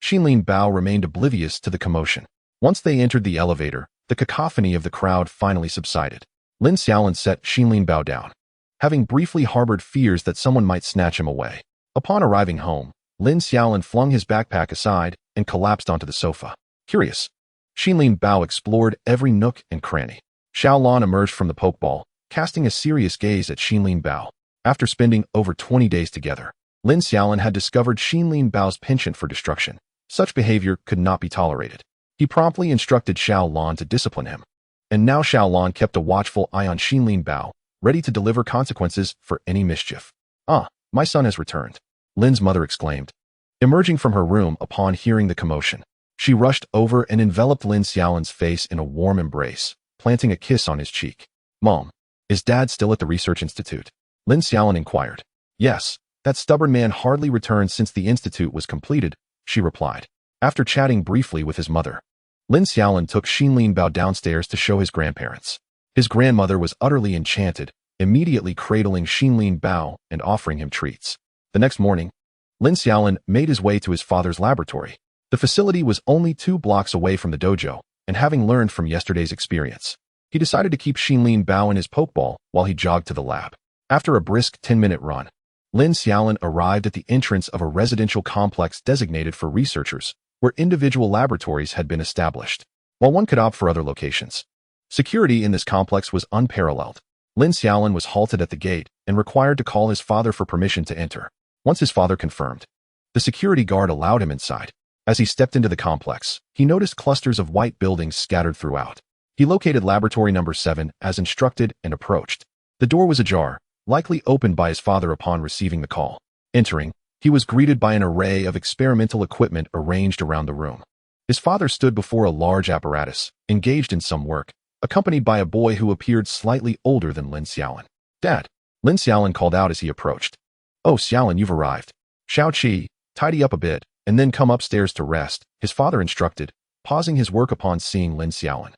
Speaker 1: Xinlin Bao remained oblivious to the commotion. Once they entered the elevator, the cacophony of the crowd finally subsided. Lin Xiaolin set Xinlin Bao down, having briefly harbored fears that someone might snatch him away. Upon arriving home, Lin Xiaolin flung his backpack aside and collapsed onto the sofa. Curious, Xinlin Bao explored every nook and cranny. Xiaolin emerged from the pokeball, casting a serious gaze at Xinlin Bao. After spending over 20 days together, Lin Xiaolin had discovered Xinlin Bao's penchant for destruction. Such behavior could not be tolerated. He promptly instructed Xiaolin to discipline him. And now Xiaolin kept a watchful eye on Xinlin Bao, ready to deliver consequences for any mischief. Ah, my son has returned, Lin's mother exclaimed. Emerging from her room upon hearing the commotion, she rushed over and enveloped Lin Xiaolin's face in a warm embrace, planting a kiss on his cheek. Mom, is Dad still at the research institute? Lin Xiaolin inquired. Yes, that stubborn man hardly returned since the institute was completed, she replied. After chatting briefly with his mother, Lin Xiaolin took Xinlin Bao downstairs to show his grandparents. His grandmother was utterly enchanted, immediately cradling Xinlin Bao and offering him treats. The next morning, Lin Xiaolin made his way to his father's laboratory. The facility was only 2 blocks away from the dojo, and having learned from yesterday's experience, he decided to keep Xinlin Bao in his pokeball while he jogged to the lab. After a brisk 10-minute run, Lin Xiaolin arrived at the entrance of a residential complex designated for researchers, where individual laboratories had been established, while one could opt for other locations. Security in this complex was unparalleled. Lin Xiaolin was halted at the gate and required to call his father for permission to enter. Once his father confirmed, the security guard allowed him inside. As he stepped into the complex, he noticed clusters of white buildings scattered throughout. He located laboratory number 7 as instructed and approached. The door was ajar, likely opened by his father upon receiving the call. Entering, he was greeted by an array of experimental equipment arranged around the room. His father stood before a large apparatus, engaged in some work, accompanied by a boy who appeared slightly older than Lin Xiaolin. Dad, Lin Xiaolin called out as he approached. Oh, Xiaolin, you've arrived. Xiaoqi, tidy up a bit, and then come upstairs to rest, his father instructed, pausing his work upon seeing Lin Xiaolin.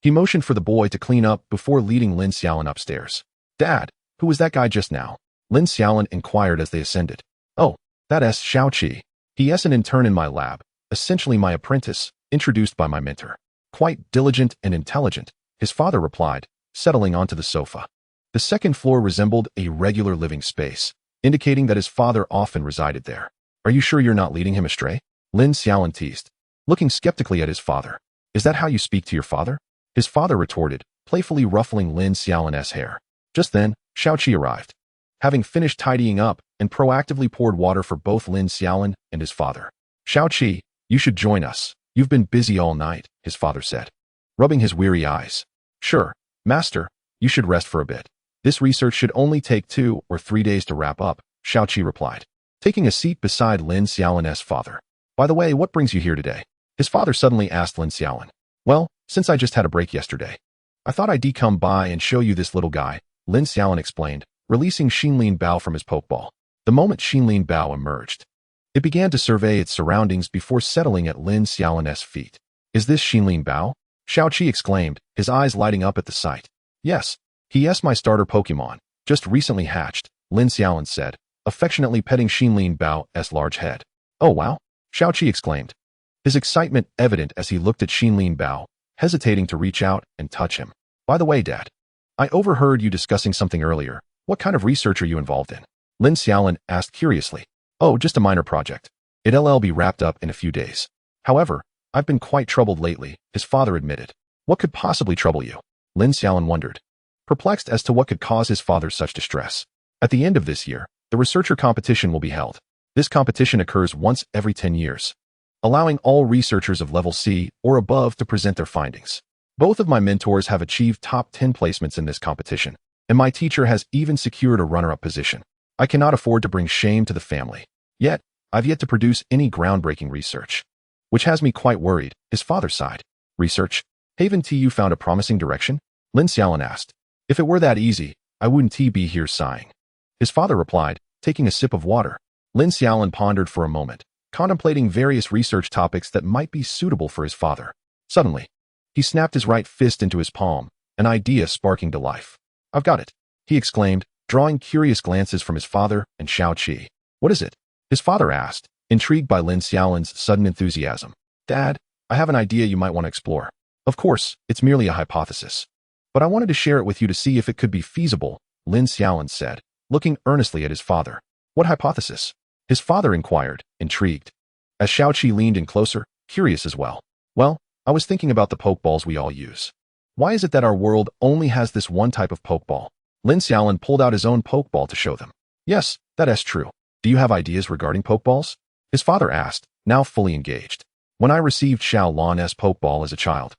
Speaker 1: He motioned for the boy to clean up before leading Lin Xiaolin upstairs. Dad, who was that guy just now? Lin Xiaolin inquired as they ascended. Oh, that's Xiaoqi. He is an intern in my lab, essentially my apprentice, introduced by my mentor. Quite diligent and intelligent, his father replied, settling onto the sofa. The second floor resembled a regular living space, indicating that his father often resided there. Are you sure you're not leading him astray? Lin Xiaolin teased, looking skeptically at his father. Is that how you speak to your father? His father retorted, playfully ruffling Lin Xiaolin's hair. Just then, Xiaoqi arrived. Having finished tidying up and proactively poured water for both Lin Xiaolin and his father. Xiaoqi, you should join us. You've been busy all night, his father said, rubbing his weary eyes. Sure, master, you should rest for a bit. This research should only take 2 or 3 days to wrap up, Xiaoqi replied, taking a seat beside Lin Xiaolin's father. By the way, what brings you here today? His father suddenly asked Lin Xiaolin. Well, since I just had a break yesterday, I thought I'd come by and show you this little guy, Lin Xiaolin explained, releasing Xinlin Bao from his pokeball. The moment Xinlin Bao emerged, it began to survey its surroundings before settling at Lin Xiaolin's feet. Is this Xinlin Bao? Xiaoqi exclaimed, his eyes lighting up at the sight. Yes, he is my starter Pokemon, just recently hatched, Lin Xiaolin said, affectionately petting Xinlin Bao's large head. Oh wow, Xiaoqi exclaimed, his excitement evident as he looked at Xinlin Bao, hesitating to reach out and touch him. By the way, Dad, I overheard you discussing something earlier. What kind of research are you involved in? Lin Xiaolin asked curiously. Oh, just a minor project. It'll be wrapped up in a few days. However, I've been quite troubled lately, his father admitted. What could possibly trouble you? Lin Xiaolin wondered, perplexed as to what could cause his father such distress. At the end of this year, the researcher competition will be held. This competition occurs once every 10 years, allowing all researchers of level C or above to present their findings. Both of my mentors have achieved top 10 placements in this competition, and my teacher has even secured a runner-up position. I cannot afford to bring shame to the family. Yet, I've yet to produce any groundbreaking research, which has me quite worried, his father sighed. Research? Haven't you found a promising direction? Lin Xiaolin asked. If it were that easy, I wouldn't be here sighing. His father replied, taking a sip of water. Lin Xiaolin pondered for a moment, contemplating various research topics that might be suitable for his father. Suddenly, he snapped his right fist into his palm, an idea sparking to life. I've got it, he exclaimed, drawing curious glances from his father and Xiaoqi. What is it? His father asked, intrigued by Lin Xiaolin's sudden enthusiasm. Dad, I have an idea you might want to explore. Of course, it's merely a hypothesis, but I wanted to share it with you to see if it could be feasible, Lin Xiaolin said, looking earnestly at his father. What hypothesis? His father inquired, intrigued, as Xiaoqi leaned in closer, curious as well. Well, I was thinking about the Pokeballs we all use. Why is it that our world only has this one type of Pokeball? Lin Xiaolin pulled out his own Pokeball to show them. Yes, that is true. Do you have ideas regarding Pokeballs? His father asked, now fully engaged. When I received Xiaolan's Pokeball as a child,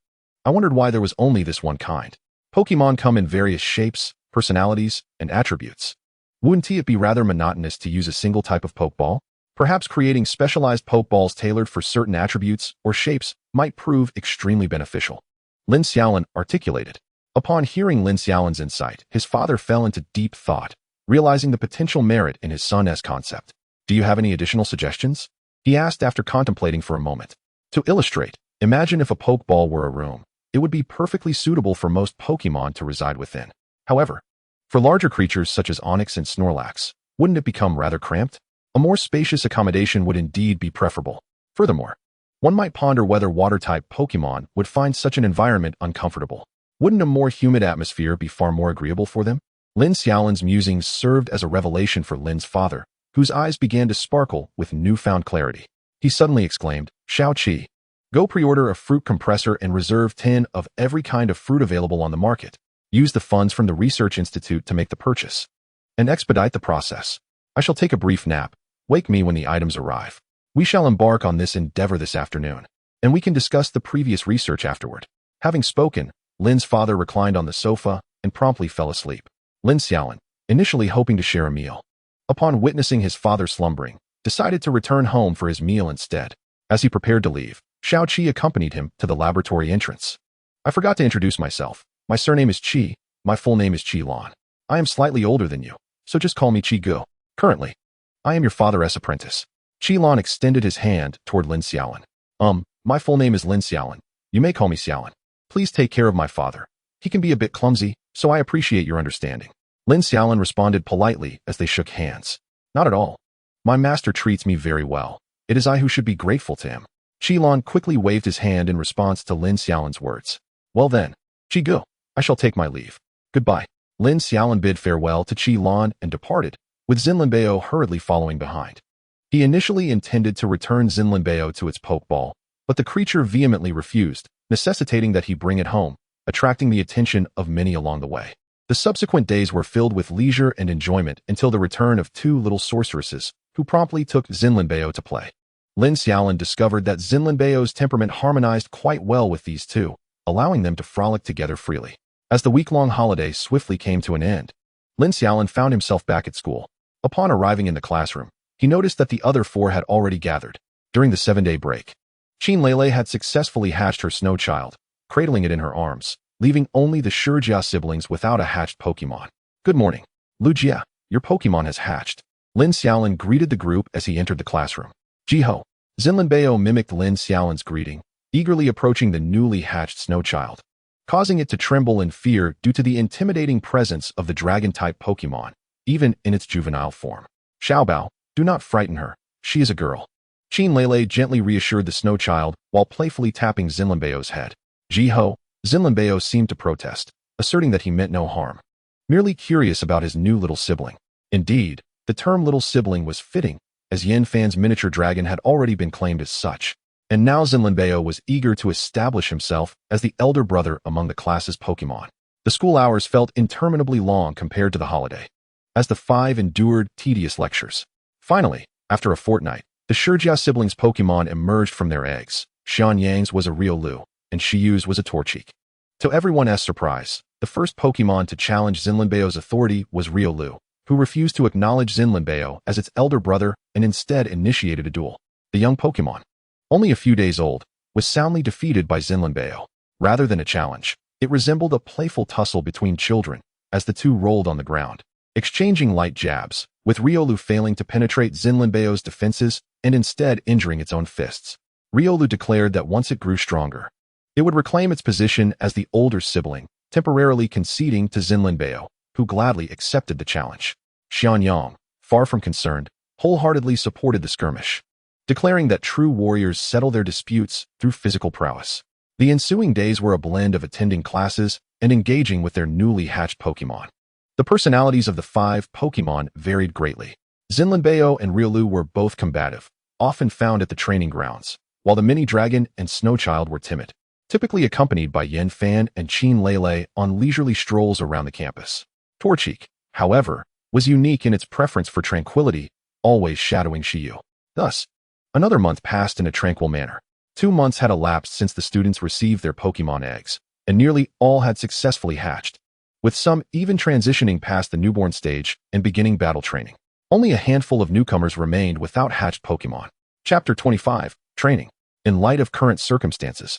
Speaker 1: I wondered why there was only this one kind. Pokemon come in various shapes, personalities, and attributes. Wouldn't it be rather monotonous to use a single type of Pokeball? Perhaps creating specialized Pokeballs tailored for certain attributes or shapes might prove extremely beneficial. Lin Xiaolin articulated. Upon hearing Lin Xiaolin's insight, his father fell into deep thought, realizing the potential merit in his son's concept. Do you have any additional suggestions? He asked after contemplating for a moment. To illustrate, imagine if a Pokeball were a room. It would be perfectly suitable for most Pokemon to reside within. However, for larger creatures such as Onix and Snorlax, wouldn't it become rather cramped? A more spacious accommodation would indeed be preferable. Furthermore, one might ponder whether water-type Pokemon would find such an environment uncomfortable. Wouldn't a more humid atmosphere be far more agreeable for them? Lin Xiaolin's musings served as a revelation for Lin's father, whose eyes began to sparkle with newfound clarity. He suddenly exclaimed, Xiaoqi, go pre-order a fruit compressor and reserve 10 of every kind of fruit available on the market. Use the funds from the Research Institute to make the purchase, and expedite the process. I shall take a brief nap. Wake me when the items arrive. We shall embark on this endeavor this afternoon, and we can discuss the previous research afterward. Having spoken, Lin's father reclined on the sofa and promptly fell asleep. Lin Xiaolin, initially hoping to share a meal, upon witnessing his father slumbering, decided to return home for his meal instead. As he prepared to leave, Xiaoqi accompanied him to the laboratory entrance. I forgot to introduce myself. My surname is Qi. My full name is Qi Lan. I am slightly older than you, so just call me Qi Gu. Currently, I am your father's apprentice. Qi Lan extended his hand toward Lin Xiaolin. My full name is Lin Xiaolin. You may call me Xiaolin. Please take care of my father. He can be a bit clumsy, so I appreciate your understanding. Lin Xiaolin responded politely as they shook hands. Not at all. My master treats me very well. It is I who should be grateful to him. Qilin quickly waved his hand in response to Lin Xiaolin's words. Well then, Qi, I shall take my leave. Goodbye. Lin Xiaolin bid farewell to Qilin and departed, with Zinlinbeo hurriedly following behind. He initially intended to return Zinlinbeo to its pokeball, but the creature vehemently refused, necessitating that he bring it home, attracting the attention of many along the way. The subsequent days were filled with leisure and enjoyment until the return of two little sorceresses, who promptly took Zinlinbeo to play. Lin Xiaolin discovered that Zinlinbeo's temperament harmonized quite well with these two, allowing them to frolic together freely. As the week-long holiday swiftly came to an end, Lin Xiaolin found himself back at school. Upon arriving in the classroom, he noticed that the other four had already gathered. During the 7-day break, Qin Lele had successfully hatched her snow child, cradling it in her arms, leaving only the Shijia siblings without a hatched Pokémon. Good morning, Lu Jia, your Pokémon has hatched. Lin Xiaolin greeted the group as he entered the classroom. Jiho. Zinlinbeo mimicked Lin Xiaolin's greeting, eagerly approaching the newly hatched snow child, causing it to tremble in fear due to the intimidating presence of the dragon-type Pokémon, even in its juvenile form. Xiaobao, do not frighten her, she is a girl. Qin Lele gently reassured the snow child while playfully tapping Zinlinbeo's head. Jiho. Zinlinbeo seemed to protest, asserting that he meant no harm, merely curious about his new little sibling. Indeed, the term little sibling was fitting, as Yin Fan's miniature dragon had already been claimed as such, and now Zinlinbeo was eager to establish himself as the elder brother among the class's Pokémon. The school hours felt interminably long compared to the holiday, as the five endured tedious lectures. Finally, after a fortnight, the Shijia siblings' Pokémon emerged from their eggs. Xianyang's was a Riolu, and Shiyu's was a Torchic. To everyone's surprise, the first Pokémon to challenge Zinlinbeo's authority was Riolu, who refused to acknowledge Zinlinbeo as its elder brother and instead initiated a duel. The young Pokémon, only a few days old, was soundly defeated by Zinlinbeo. Rather than a challenge, it resembled a playful tussle between children as the two rolled on the ground, exchanging light jabs, with Riolu failing to penetrate Zinlinbeo's defenses and instead injuring its own fists. Riolu declared that once it grew stronger, it would reclaim its position as the older sibling, temporarily conceding to Zinlinbeo, who gladly accepted the challenge. Xianyang, far from concerned, wholeheartedly supported the skirmish, declaring that true warriors settle their disputes through physical prowess. The ensuing days were a blend of attending classes and engaging with their newly hatched Pokémon. The personalities of the five Pokémon varied greatly. Zinlinbeo and Riolu were both combative, often found at the training grounds, while the mini-dragon and Snowchild were timid, typically accompanied by Yin Fan and Qin Lele on leisurely strolls around the campus. Torchic, however, was unique in its preference for tranquility, always shadowing Shiyu. Thus, another month passed in a tranquil manner. 2 months had elapsed since the students received their Pokémon eggs, and nearly all had successfully hatched, with some even transitioning past the newborn stage and beginning battle training. Only a handful of newcomers remained without hatched Pokémon. Chapter 25, Training. In light of current circumstances,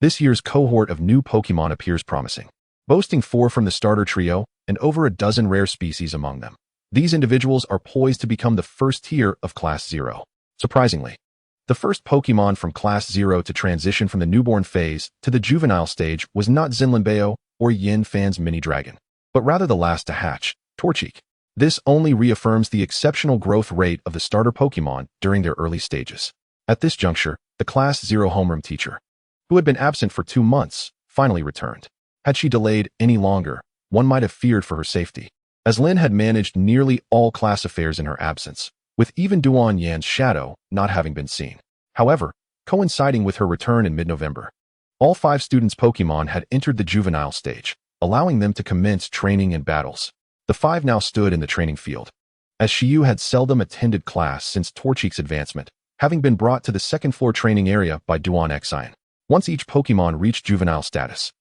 Speaker 1: this year's cohort of new Pokémon appears promising, boasting 4 from the starter trio and over a dozen rare species among them. These individuals are poised to become the first tier of Class 0. Surprisingly, the first Pokémon from Class 0 to transition from the newborn phase to the juvenile stage was not Zinlinbeo or Yin Fan's mini-dragon, but rather the last to hatch, Torchic. This only reaffirms the exceptional growth rate of the starter Pokémon during their early stages. At this juncture, the Class 0 homeroom teacher, who had been absent for 2 months, finally returned. Had she delayed any longer, one might have feared for her safety, as Lin had managed nearly all class affairs in her absence, with even Duan Yan's shadow not having been seen. However, coinciding with her return in mid-November, all 5 students' Pokémon had entered the juvenile stage, allowing them to commence training and battles. The 5 now stood in the training field, as Shiyu had seldom attended class since Torchic's advancement, having been brought to the second-floor training area by Duan Xian. Once each Pokémon reached juvenile status,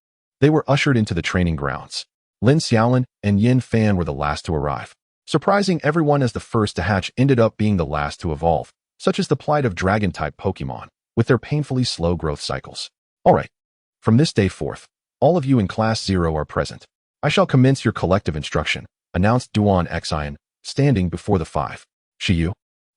Speaker 1: they were ushered into the training grounds. Lin Xiaolin and Yin Fan were the last to arrive. Surprising everyone, as the first to hatch ended up being the last to evolve, such as the plight of dragon-type Pokémon, with their painfully slow growth cycles. Alright, from this day forth, all of you in Class 0 are present. I shall commence your collective instruction, announced Duan Xian, standing before the 5. Shiyu,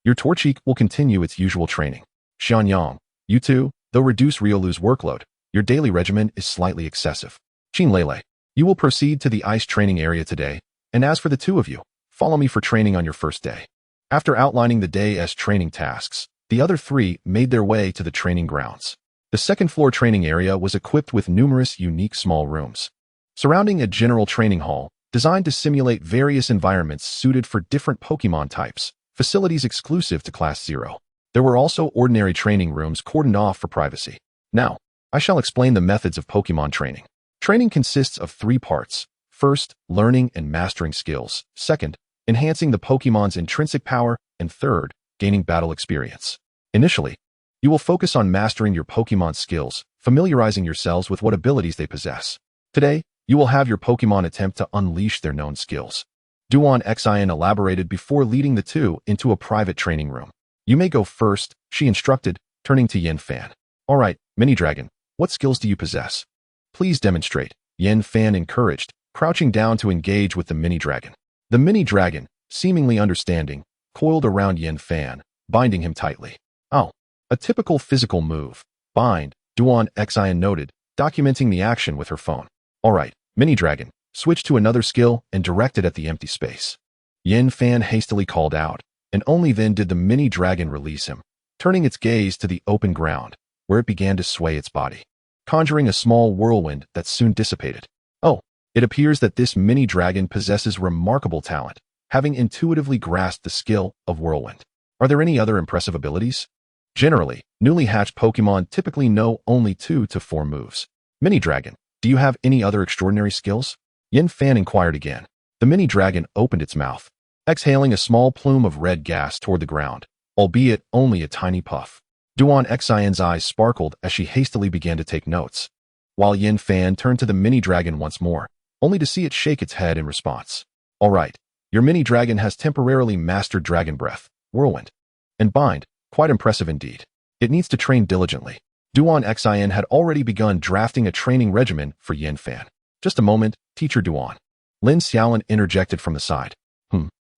Speaker 1: your Torchic will continue its usual training. Xianyang, you too, though reduce Riolu's workload, your daily regimen is slightly excessive. Qin Lele, you will proceed to the ice training area today, and as for the 2 of you, follow me for training on your first day. After outlining the day's training tasks, the other three made their way to the training grounds. The second-floor training area was equipped with numerous unique small rooms. Surrounding a general training hall, designed to simulate various environments suited for different Pokémon types, facilities exclusive to Class 0. There were also ordinary training rooms cordoned off for privacy. Now, I shall explain the methods of Pokémon training. Training consists of 3 parts. First, learning and mastering skills. Second, enhancing the Pokémon's intrinsic power. And third, gaining battle experience. Initially, you will focus on mastering your Pokémon skills, familiarizing yourselves with what abilities they possess. Today, you will have your Pokémon attempt to unleash their known skills. Duan Xian elaborated before leading the two into a private training room. You may go first, she instructed, turning to Yin Fan. All right, Mini-Dragon, what skills do you possess? Please demonstrate, Yin Fan encouraged, crouching down to engage with the Mini-Dragon. The Mini-Dragon, seemingly understanding, coiled around Yin Fan, binding him tightly. Oh, a typical physical move. Bind, Duan Xian noted, documenting the action with her phone. All right, Mini-Dragon, switch to another skill and direct it at the empty space. Yin Fan hastily called out, and only then did the Mini-Dragon release him, turning its gaze to the open ground, where it began to sway its body, conjuring a small whirlwind that soon dissipated. Oh, it appears that this Mini-Dragon possesses remarkable talent, having intuitively grasped the skill of whirlwind. Are there any other impressive abilities? Generally, newly hatched Pokémon typically know only 2 to 4 moves. Mini-Dragon, do you have any other extraordinary skills? Yin Fan inquired again. The Mini-Dragon opened its mouth, exhaling a small plume of red gas toward the ground, albeit only a tiny puff. Duan Xian's eyes sparkled as she hastily began to take notes, while Yin Fan turned to the Mini-Dragon once more, only to see it shake its head in response. All right, your Mini-Dragon has temporarily mastered Dragon Breath, Whirlwind, and Bind. Quite impressive indeed. It needs to train diligently. Duan Xian had already begun drafting a training regimen for Yin Fan. Just a moment, Teacher Duan. Lin Xiaolin interjected from the side.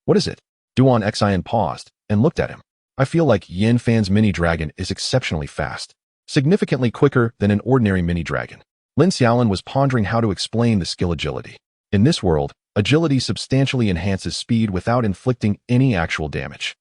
Speaker 1: What is it? Duan Xian paused and looked at him. I feel like Yin Fan's Mini-Dragon is exceptionally fast, significantly quicker than an ordinary Mini-Dragon. Lin Xiaolin was pondering how to explain the skill agility. In this world, agility substantially enhances speed without inflicting any actual damage.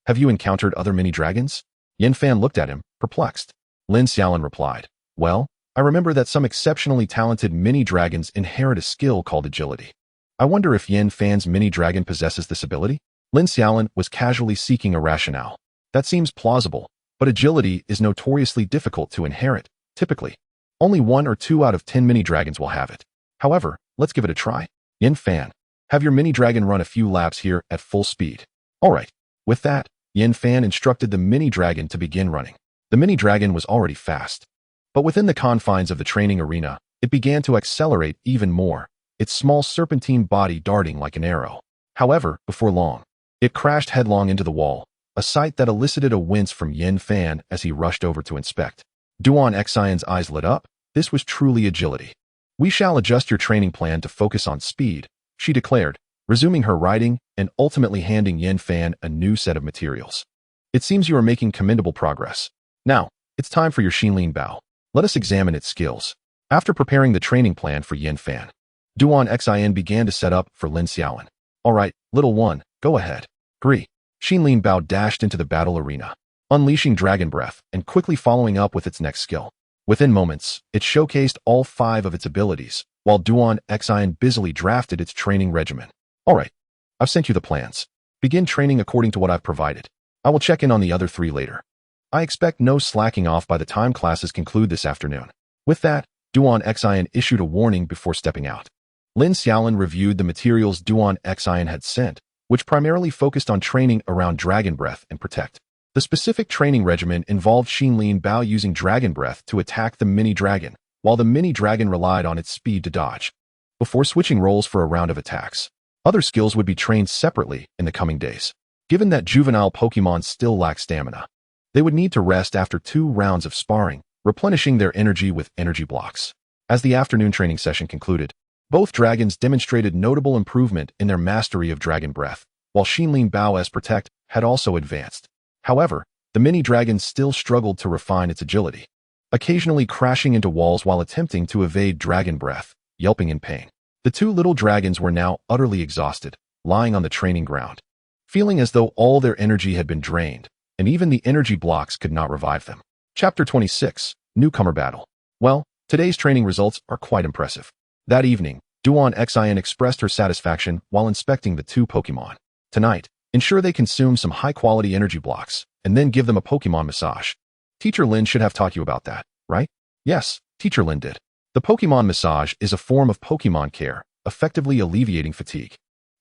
Speaker 1: Have you encountered other Mini-Dragons? Yin Fan looked at him, perplexed. Lin Xiaolin replied, well, I remember that some exceptionally talented Mini-Dragons inherit a skill called agility. I wonder if Yin Fan's Mini-Dragon possesses this ability? Lin Xiaolin was casually seeking a rationale. That seems plausible, but agility is notoriously difficult to inherit, typically. Only 1 or 2 out of 10 Mini-Dragons will have it. However, let's give it a try. Yin Fan, have your Mini-Dragon run a few laps here at full speed. All right. With that, Yin Fan instructed the Mini-Dragon to begin running. The Mini-Dragon was already fast, but within the confines of the training arena, it began to accelerate even more, its small serpentine body darting like an arrow. However, before long, it crashed headlong into the wall, a sight that elicited a wince from Yin Fan as he rushed over to inspect. Duan Xian's eyes lit up. This was truly agility. We shall adjust your training plan to focus on speed, she declared, resuming her writing and ultimately handing Yin Fan a new set of materials. It seems you are making commendable progress. Now, it's time for your Xinlin Bao. Let us examine its skills. After preparing the training plan for Yin Fan, Duan Xian began to set up for Lin Xiaolin. All right, little one, go ahead. Agree. Xinlin Bao dashed into the battle arena, unleashing Dragon Breath and quickly following up with its next skill. Within moments, it showcased all 5 of its abilities, while Duan Xian busily drafted its training regimen. All right, I've sent you the plans. Begin training according to what I've provided. I will check in on the other 3 later. I expect no slacking off by the time classes conclude this afternoon. With that, Duan Xian issued a warning before stepping out. Lin Xiaolin reviewed the materials Duan Xian had sent, which primarily focused on training around Dragon Breath and Protect. The specific training regimen involved Xinlin Bao using Dragon Breath to attack the Mini-Dragon, while the Mini-Dragon relied on its speed to dodge, before switching roles for a round of attacks. Other skills would be trained separately in the coming days. Given that juvenile Pokémon still lack stamina, they would need to rest after 2 rounds of sparring, replenishing their energy with energy blocks. As the afternoon training session concluded, both dragons demonstrated notable improvement in their mastery of Dragon Breath, while Xinlin Bao's Protect had also advanced. However, the Mini-Dragon still struggled to refine its agility, occasionally crashing into walls while attempting to evade Dragon Breath, yelping in pain. The 2 little dragons were now utterly exhausted, lying on the training ground, feeling as though all their energy had been drained. and even the energy blocks could not revive them. Chapter 26, Newcomer Battle. Well, today's training results are quite impressive. That evening, Duan Xin expressed her satisfaction while inspecting the two Pokémon. Tonight, ensure they consume some high-quality energy blocks, and then give them a Pokémon massage. Teacher Lin should have taught you about that, right? Yes, Teacher Lin did. The Pokémon massage is a form of Pokémon care, effectively alleviating fatigue.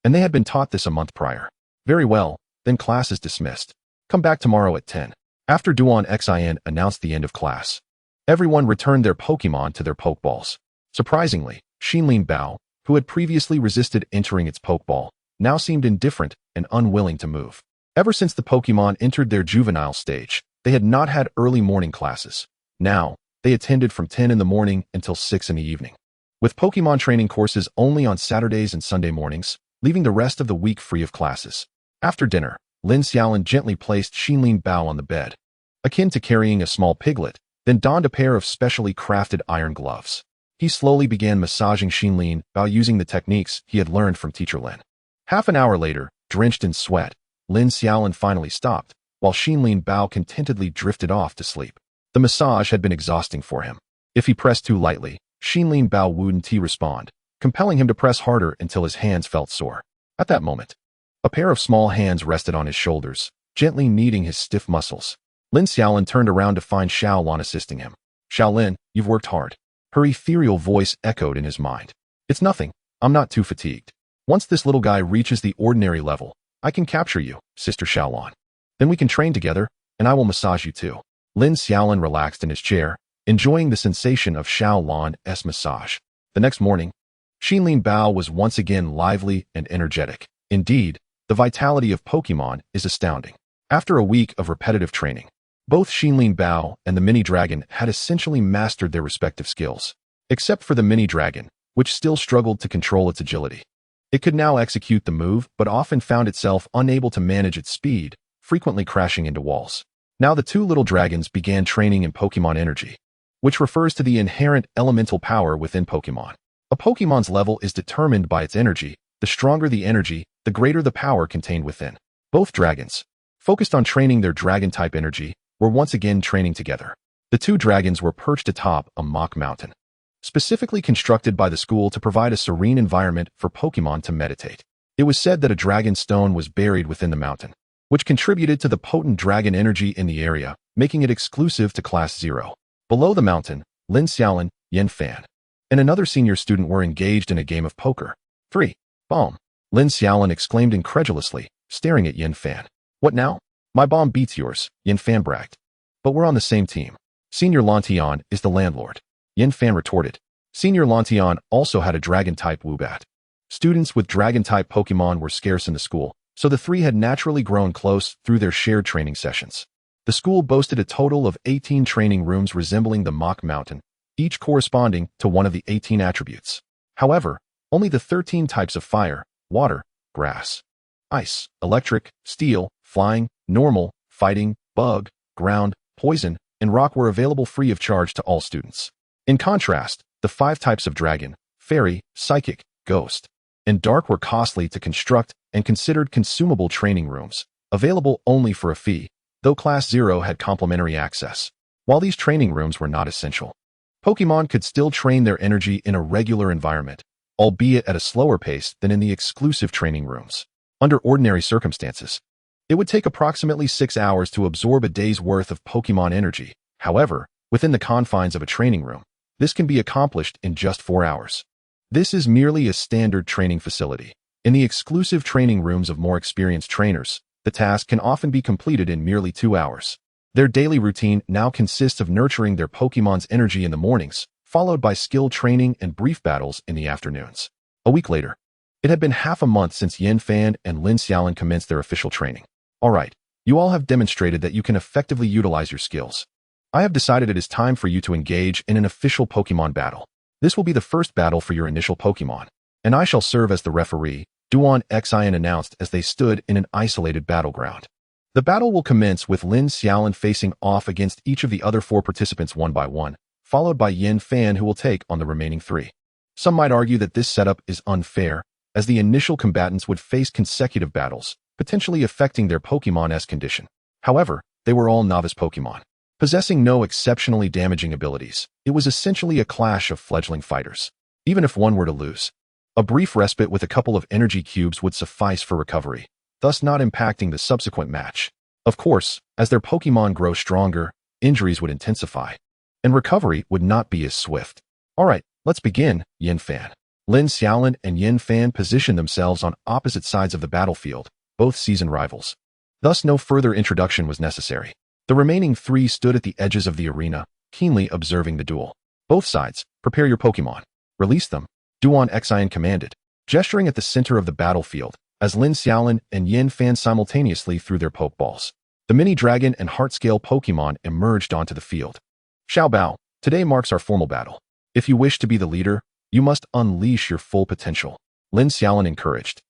Speaker 1: And they had been taught this a month prior. Very well, then class is dismissed. Come back tomorrow at 10. After Duan Xin announced the end of class, everyone returned their Pokémon to their Pokeballs. Surprisingly, Xinlin Bao, who had previously resisted entering its Pokeball, now seemed indifferent and unwilling to move. Ever since the Pokémon entered their juvenile stage, they had not had early morning classes. Now, they attended from 10 in the morning until 6 in the evening. With Pokémon training courses only on Saturdays and Sunday mornings, leaving the rest of the week free of classes. After dinner, Lin Xiaolin gently placed Xinlin Bao on the bed, akin to carrying a small piglet, then donned a pair of specially crafted iron gloves. He slowly began massaging Xinlin Bao using the techniques he had learned from Teacher Lin. Half an hour later, drenched in sweat, Lin Xiaolin finally stopped, while Xinlin Bao contentedly drifted off to sleep. The massage had been exhausting for him. If he pressed too lightly, Xinlin Bao wouldn't respond, compelling him to press harder until his hands felt sore. At that moment, a pair of small hands rested on his shoulders, gently kneading his stiff muscles. Lin Xiaolin turned around to find Xiaolin assisting him. Xiaolin, you've worked hard. Her ethereal voice echoed in his mind. It's nothing. I'm not too fatigued. Once this little guy reaches the ordinary level, I can capture you, Sister Xiaolin. Then we can train together, and I will massage you too. Lin Xiaolin relaxed in his chair, enjoying the sensation of Xiaolin's massage. The next morning, Xinlin Bao was once again lively and energetic. Indeed, the vitality of Pokémon is astounding. After a week of repetitive training, both Xinlin Bao and the mini-dragon had essentially mastered their respective skills, except for the mini-dragon, which still struggled to control its agility. It could now execute the move, but often found itself unable to manage its speed, frequently crashing into walls. Now the two little dragons began training in Pokémon energy, which refers to the inherent elemental power within Pokémon. A Pokémon's level is determined by its energy. The stronger the energy, the greater the power contained within. Both dragons, focused on training their dragon-type energy, were once again training together. The two dragons were perched atop a mock mountain, specifically constructed by the school to provide a serene environment for Pokémon to meditate. It was said that a dragon stone was buried within the mountain, which contributed to the potent dragon energy in the area, making it exclusive to Class 0. Below the mountain, Lin Xiaolin, Yin Fan, and another senior student were engaged in a game of poker. 3. Bomb. Lin Xiaolin exclaimed incredulously, staring at Yin Fan. What now? My bomb beats yours, Yin Fan bragged. But we're on the same team. Senior Lantian is the landlord. Yin Fan retorted. Senior Lantian also had a dragon-type Woobat. Students with dragon-type Pokémon were scarce in the school, so the three had naturally grown close through their shared training sessions. The school boasted a total of 18 training rooms resembling the mock mountain, each corresponding to one of the 18 attributes. However, only the 13 types of fire, water, grass, ice, electric, steel, flying, normal, fighting, bug, ground, poison, and rock were available free of charge to all students. In contrast, the 5 types of dragon, fairy, psychic, ghost, and dark were costly to construct and considered consumable training rooms, available only for a fee, though Class 0 had complimentary access. While these training rooms were not essential, Pokémon could still train their energy in a regular environment, albeit at a slower pace than in the exclusive training rooms. Under ordinary circumstances, it would take approximately 6 hours to absorb a day's worth of Pokémon energy. However, within the confines of a training room, this can be accomplished in just 4 hours. This is merely a standard training facility. In the exclusive training rooms of more experienced trainers, the task can often be completed in merely 2 hours. Their daily routine now consists of nurturing their Pokémon's energy in the mornings, followed by skill training and brief battles in the afternoons. A week later, it had been half a month since Yin Fan and Lin Xiaolin commenced their official training. Alright, you all have demonstrated that you can effectively utilize your skills. I have decided it is time for you to engage in an official Pokémon battle. This will be the first battle for your initial Pokémon, and I shall serve as the referee, Duan Xin announced as they stood in an isolated battleground. The battle will commence with Lin Xiaolin facing off against each of the other 4 participants one by one, followed by Yin Fan who will take on the remaining 3. Some might argue that this setup is unfair, as the initial combatants would face consecutive battles, potentially affecting their Pokémon's condition. However, they were all novice Pokémon. Possessing no exceptionally damaging abilities, it was essentially a clash of fledgling fighters. Even if one were to lose, a brief respite with a couple of energy cubes would suffice for recovery, thus not impacting the subsequent match. Of course, as their Pokémon grow stronger, injuries would intensify, and recovery would not be as swift. Alright, let's begin, Yin Fan. Lin Xiaolin and Yin Fan positioned themselves on opposite sides of the battlefield, both seasoned rivals. Thus no further introduction was necessary. The remaining three stood at the edges of the arena, keenly observing the duel. Both sides, prepare your Pokémon. Release them, Duan Xian commanded, gesturing at the center of the battlefield, as Lin Xiaolin and Yin Fan simultaneously threw their Pokeballs. The mini-dragon and heart-scale Pokémon emerged onto the field. Xiao Bao, today marks our formal battle. If you wish to be the leader, you must unleash your full potential, Lin Xiaolin encouraged,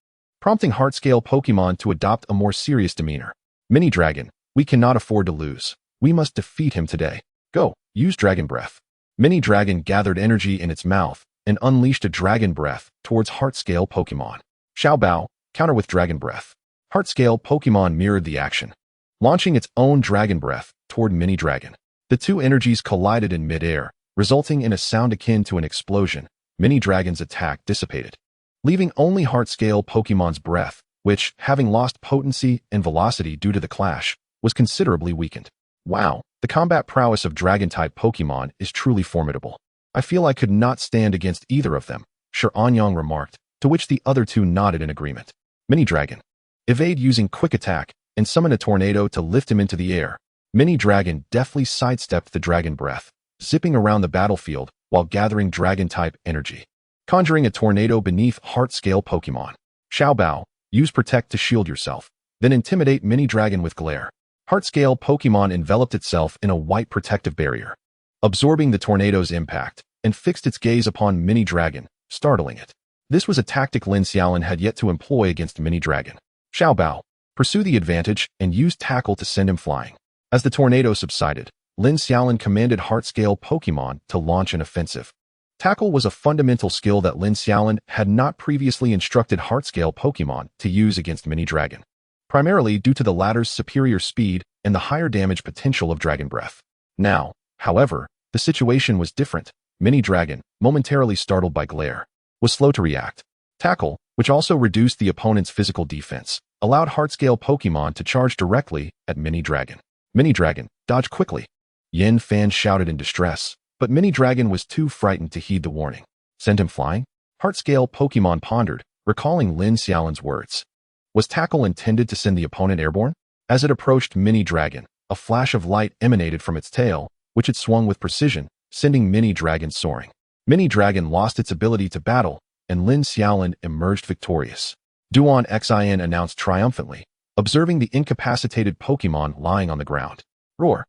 Speaker 1: prompting heart-scale Pokémon to adopt a more serious demeanor. Mini-dragon, we cannot afford to lose. We must defeat him today. Go, use Dragon Breath. Mini-dragon gathered energy in its mouth and unleashed a Dragon Breath towards heart-scale Pokémon. Xiao Bao, counter with Dragon Breath. Heart-scale Pokémon mirrored the action, launching its own Dragon Breath toward Mini-dragon. The two energies collided in mid-air, resulting in a sound akin to an explosion. Mini-dragon's attack dissipated, leaving only heart-scale Pokémon's breath, which, having lost potency and velocity due to the clash, was considerably weakened. Wow, the combat prowess of Dragon-type Pokémon is truly formidable. I feel I could not stand against either of them, Shi Anyang remarked, to which the other two nodded in agreement. Mini-dragon, evade using quick attack and summon a tornado to lift him into the air. Mini-dragon deftly sidestepped the Dragon Breath, zipping around the battlefield while gathering Dragon-type energy, conjuring a tornado beneath heart-scale Pokémon. Xiao Bao, use Protect to shield yourself, then intimidate Mini-dragon with Glare. Heart-scale Pokémon enveloped itself in a white protective barrier, absorbing the tornado's impact, and fixed its gaze upon Mini-dragon, startling it. This was a tactic Lin Xiaolin had yet to employ against Mini-dragon. Xiao Bao, pursue the advantage and use Tackle to send him flying. As the tornado subsided, Lin Xiaolin commanded heart-scale Pokémon to launch an offensive. Tackle was a fundamental skill that Lin Xiaolin had not previously instructed heart-scale Pokémon to use against Mini-dragon, primarily due to the latter's superior speed and the higher damage potential of Dragon Breath. Now, however, the situation was different. Mini-dragon, momentarily startled by Glare, was slow to react. Tackle, which also reduced the opponent's physical defense, allowed heart-scale Pokémon to charge directly at Mini-dragon. Mini-dragon, dodge quickly, Yin Fan shouted in distress, but Mini-dragon was too frightened to heed the warning. Send him flying? Heart-scale Pokémon pondered, recalling Lin Xiaolin's words. Was Tackle intended to send the opponent airborne? As it approached Mini-dragon, a flash of light emanated from its tail, which it swung with precision, sending Mini-dragon soaring. Mini-dragon lost its ability to battle, and Lin Xiaolin emerged victorious. Duan Xin announced triumphantly, observing the incapacitated Pokémon lying on the ground. Roar!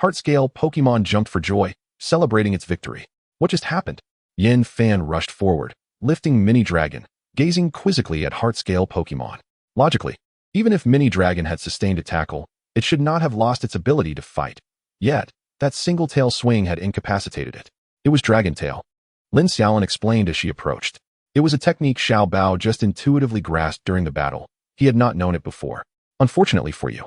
Speaker 1: Heart-scale Pokémon jumped for joy, celebrating its victory. What just happened? Yin Fan rushed forward, lifting Mini-dragon, gazing quizzically at heart-scale Pokémon. Logically, even if Mini-dragon had sustained a tackle, it should not have lost its ability to fight. Yet, that single tail swing had incapacitated it. It was Dragon Tail. Lin Xiaolin explained as she approached. It was a technique Xiao Bao just intuitively grasped during the battle. He had not known it before. Unfortunately for you,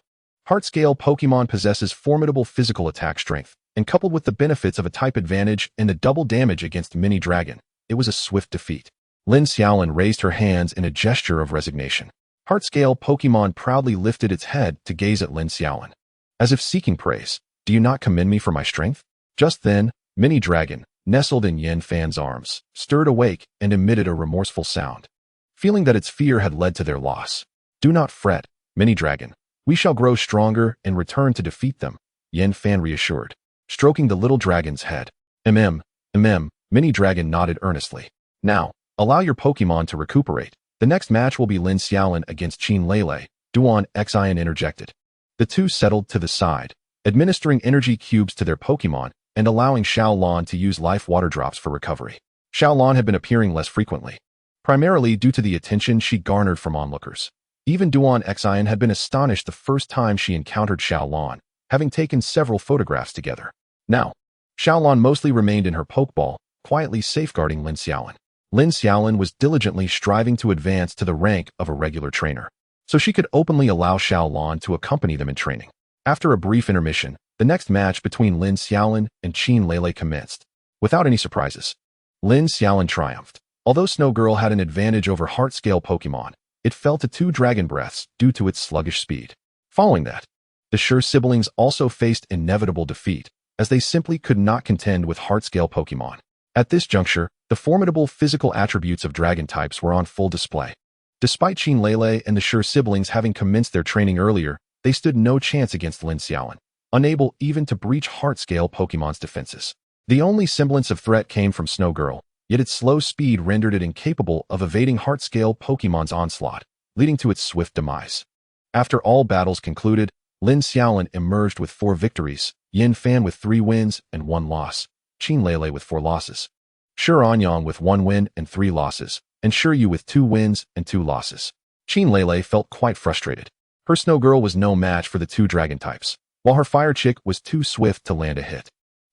Speaker 1: heart-scale Pokémon possesses formidable physical attack strength, and coupled with the benefits of a type advantage and the double damage against Mini-dragon, it was a swift defeat. Lin Xiaolin raised her hands in a gesture of resignation. Heart-scale Pokémon proudly lifted its head to gaze at Lin Xiaolin, as if seeking praise. Do you not commend me for my strength? Just then, Mini-dragon, nestled in Yin Fan's arms, stirred awake and emitted a remorseful sound, feeling that its fear had led to their loss. Do not fret, Mini-dragon. We shall grow stronger and return to defeat them, Yin Fan reassured, stroking the little dragon's head. Mini-dragon nodded earnestly. Now, allow your Pokémon to recuperate. The next match will be Lin Xiaolin against Qin Lele, Duan Xian interjected. The two settled to the side, administering energy cubes to their Pokémon and allowing Xiaolin to use life water drops for recovery. Xiaolin had been appearing less frequently, primarily due to the attention she garnered from onlookers. Even Duan Xian had been astonished the first time she encountered Xiaolin, having taken several photographs together. Now, Xiaolin mostly remained in her Pokeball, quietly safeguarding Lin Xiaolin. Lin Xiaolin was diligently striving to advance to the rank of a regular trainer, so she could openly allow Xiaolin to accompany them in training. After a brief intermission, the next match between Lin Xiaolin and Qin Lele commenced. Without any surprises, Lin Xiaolin triumphed. Although Snow Girl had an advantage over heart-scale Pokémon, it fell to 2 Dragon Breaths due to its sluggish speed. Following that, the Sure siblings also faced inevitable defeat, as they simply could not contend with heart-scale Pokémon. At this juncture, the formidable physical attributes of dragon types were on full display. Despite Qin Lele and the Sure siblings having commenced their training earlier, they stood no chance against Lin Xiaolin, unable even to breach heart-scale Pokémon's defenses. The only semblance of threat came from Snow Girl, yet its slow speed rendered it incapable of evading heart-scale Pokémon's onslaught, leading to its swift demise. After all battles concluded, Lin Xiaolin emerged with 4 victories, Yin Fan with 3 wins and 1 loss, Qin Lele with 4 losses, Sure Anyang with 1 win and 3 losses, and Sure Yu with 2 wins and 2 losses. Qin Lele felt quite frustrated. Her Snow Girl was no match for the 2 dragon types, while her Fire Chick was too swift to land a hit.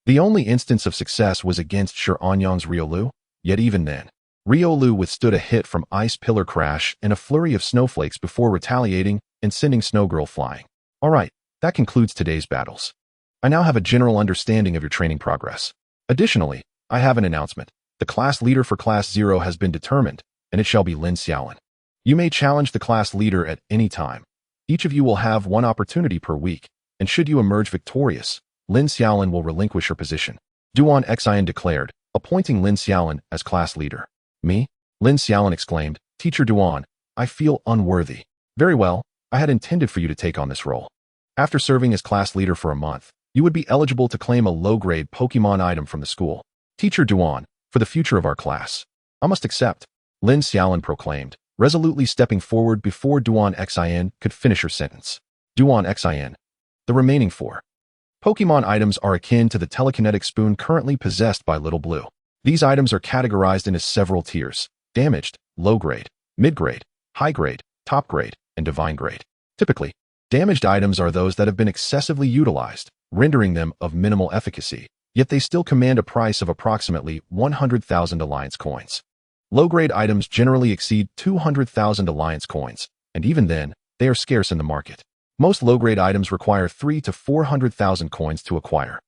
Speaker 1: The only instance of success was against Sure Anyang's Riolu, yet even then, Riolu withstood a hit from Ice Pillar Crash and a flurry of snowflakes before retaliating and sending Snow Girl flying. Alright, that concludes today's battles. I now have a general understanding of your training progress. Additionally, I have an announcement. The class leader for Class 0 has been determined, and it shall be Lin Xiaolin. You may challenge the class leader at any time. Each of you will have 1 opportunity per week, and should you emerge victorious, Lin Xiaolin will relinquish her position. Duan Xian declared, appointing Lin Xiaolin as class leader. Me? Lin Xiaolin exclaimed, Teacher Duan, I feel unworthy. Very well, I had intended for you to take on this role. After serving as class leader for a month, you would be eligible to claim a low-grade Pokémon item from the school. Teacher Duan, for the future of our class, I must accept, Lin Xiaolin proclaimed, resolutely stepping forward before Duan Xian could finish her sentence. Duan Xian. The remaining 4 Pokémon items are akin to the telekinetic spoon currently possessed by Little Blue. These items are categorized into several tiers: damaged, low-grade, mid-grade, high-grade, top-grade, and divine grade. Typically, damaged items are those that have been excessively utilized, rendering them of minimal efficacy, yet they still command a price of approximately 100,000 Alliance coins. Low-grade items generally exceed 200,000 Alliance coins, and even then, they are scarce in the market. Most low-grade items require 300,000 to 400,000 coins to acquire.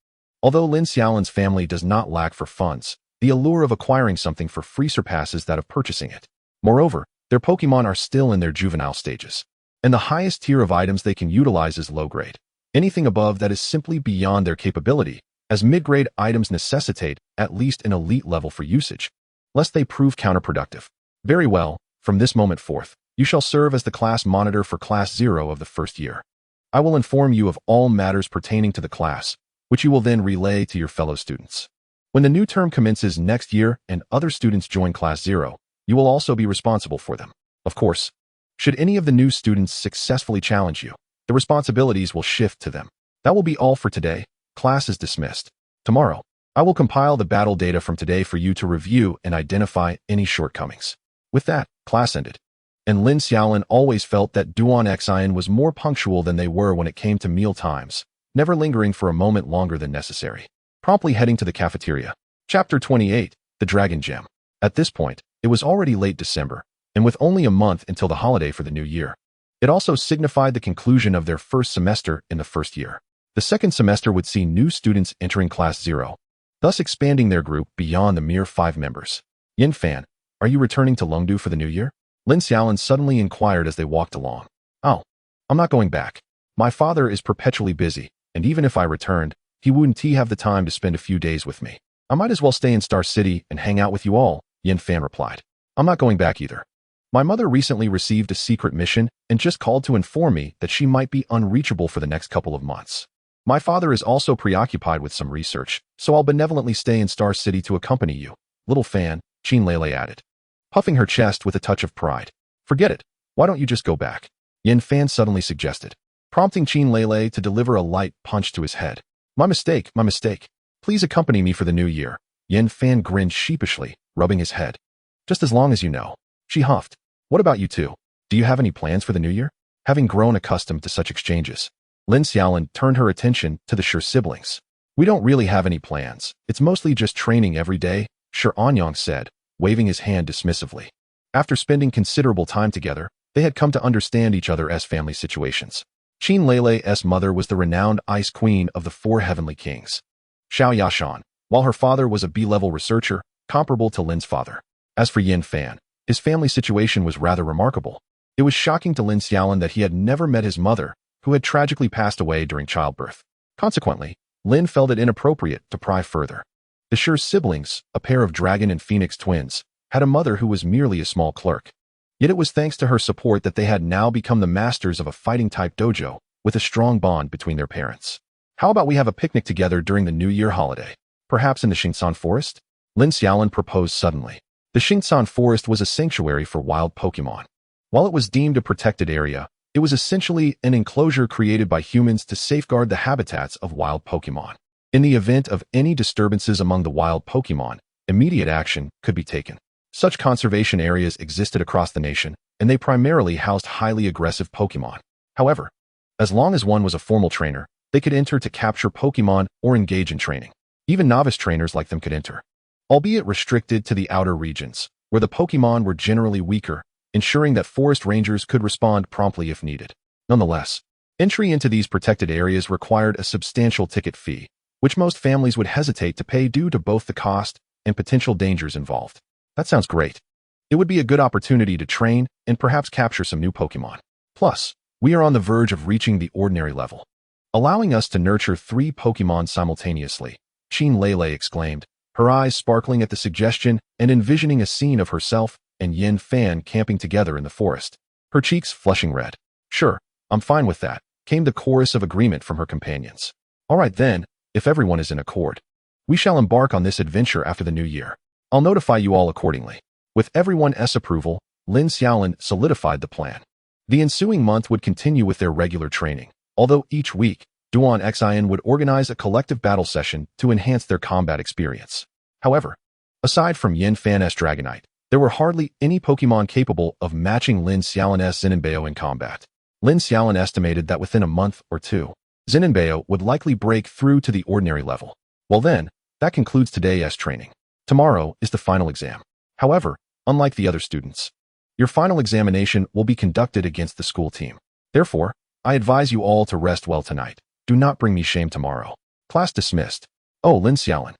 Speaker 1: Although Lin Xiaolin's family does not lack for funds, the allure of acquiring something for free surpasses that of purchasing it. Moreover, their Pokémon are still in their juvenile stages, and the highest tier of items they can utilize is low-grade. Anything above that is simply beyond their capability, as mid-grade items necessitate at least an elite level for usage, lest they prove counterproductive. Very well, from this moment forth, you shall serve as the class monitor for Class 0 of the first year. I will inform you of all matters pertaining to the class, which you will then relay to your fellow students. When the new term commences next year and other students join Class 0, you will also be responsible for them. Of course, should any of the new students successfully challenge you, the responsibilities will shift to them. That will be all for today. Class is dismissed. Tomorrow, I will compile the battle data from today for you to review and identify any shortcomings. With that, class ended. And Lin Xiaolin always felt that Duan Xian was more punctual than they were when it came to meal times, never lingering for a moment longer than necessary. Promptly heading to the cafeteria. Chapter 28, The Dragon Gem. At this point, it was already late December, and with only a month until the holiday for the new year. It also signified the conclusion of their first semester in the first year. The second semester would see new students entering Class 0, thus expanding their group beyond the mere 5 members. Yin Fan, are you returning to Lengdu for the new year? Lin Xiaolin suddenly inquired as they walked along. Oh, I'm not going back. My father is perpetually busy, and even if I returned, he wouldn't have the time to spend a few days with me. I might as well stay in Star City and hang out with you all, Yin Fan replied. I'm not going back either. My mother recently received a secret mission and just called to inform me that she might be unreachable for the next couple of months. My father is also preoccupied with some research, so I'll benevolently stay in Star City to accompany you, little fan, Qin Lele added, puffing her chest with a touch of pride. Forget it. Why don't you just go back? Yin Fan suddenly suggested, prompting Qin Lele to deliver a light punch to his head. My mistake, my mistake. Please accompany me for the new year. Yin Fan grinned sheepishly, rubbing his head. Just as long as you know. She huffed. What about you two? Do you have any plans for the new year? Having grown accustomed to such exchanges, Lin Xiaolin turned her attention to the Sure siblings. We don't really have any plans. It's mostly just training every day, Sure Anyang said, waving his hand dismissively. After spending considerable time together, they had come to understand each other as family situations. Qin Lei's mother was the renowned Ice Queen of the Four Heavenly Kings, Xiao Yashan, while her father was a B-level researcher, comparable to Lin's father. As for Yin Fan, his family situation was rather remarkable. It was shocking to Lin Xiaolin that he had never met his mother, who had tragically passed away during childbirth. Consequently, Lin felt it inappropriate to pry further. The Sure siblings, a pair of dragon and phoenix twins, had a mother who was merely a small clerk. Yet it was thanks to her support that they had now become the masters of a fighting-type dojo, with a strong bond between their parents. How about we have a picnic together during the New Year holiday? Perhaps in the Xingsan Forest? Lin Xiaolin proposed suddenly. The Xingsan Forest was a sanctuary for wild Pokémon. While it was deemed a protected area, it was essentially an enclosure created by humans to safeguard the habitats of wild Pokémon. In the event of any disturbances among the wild Pokémon, immediate action could be taken. Such conservation areas existed across the nation, and they primarily housed highly aggressive Pokémon. However, as long as one was a formal trainer, they could enter to capture Pokémon or engage in training. Even novice trainers like them could enter, albeit restricted to the outer regions, where the Pokémon were generally weaker, ensuring that forest rangers could respond promptly if needed. Nonetheless, entry into these protected areas required a substantial ticket fee, which most families would hesitate to pay due to both the cost and potential dangers involved. That sounds great. It would be a good opportunity to train and perhaps capture some new Pokémon. Plus, we are on the verge of reaching the ordinary level, allowing us to nurture 3 Pokémon simultaneously, Qin Lei exclaimed, her eyes sparkling at the suggestion and envisioning a scene of herself and Yin Fan camping together in the forest, her cheeks flushing red. Sure, I'm fine with that, came the chorus of agreement from her companions. All right then, if everyone is in accord, we shall embark on this adventure after the new year. I'll notify you all accordingly. With everyone's approval, Lin Xiaolin solidified the plan. The ensuing month would continue with their regular training, although each week, Duan Xin would organize a collective battle session to enhance their combat experience. However, aside from Yin Fan's Dragonite, there were hardly any Pokémon capable of matching Lin Xiaolin's Zinanbeo in combat. Lin Xiaolin estimated that within a month or two, Zinanbeo would likely break through to the ordinary level. Well then, that concludes today's training. Tomorrow is the final exam. However, unlike the other students, your final examination will be conducted against the school team. Therefore, I advise you all to rest well tonight. Do not bring me shame tomorrow. Class dismissed. Oh, Lin Xiaolin,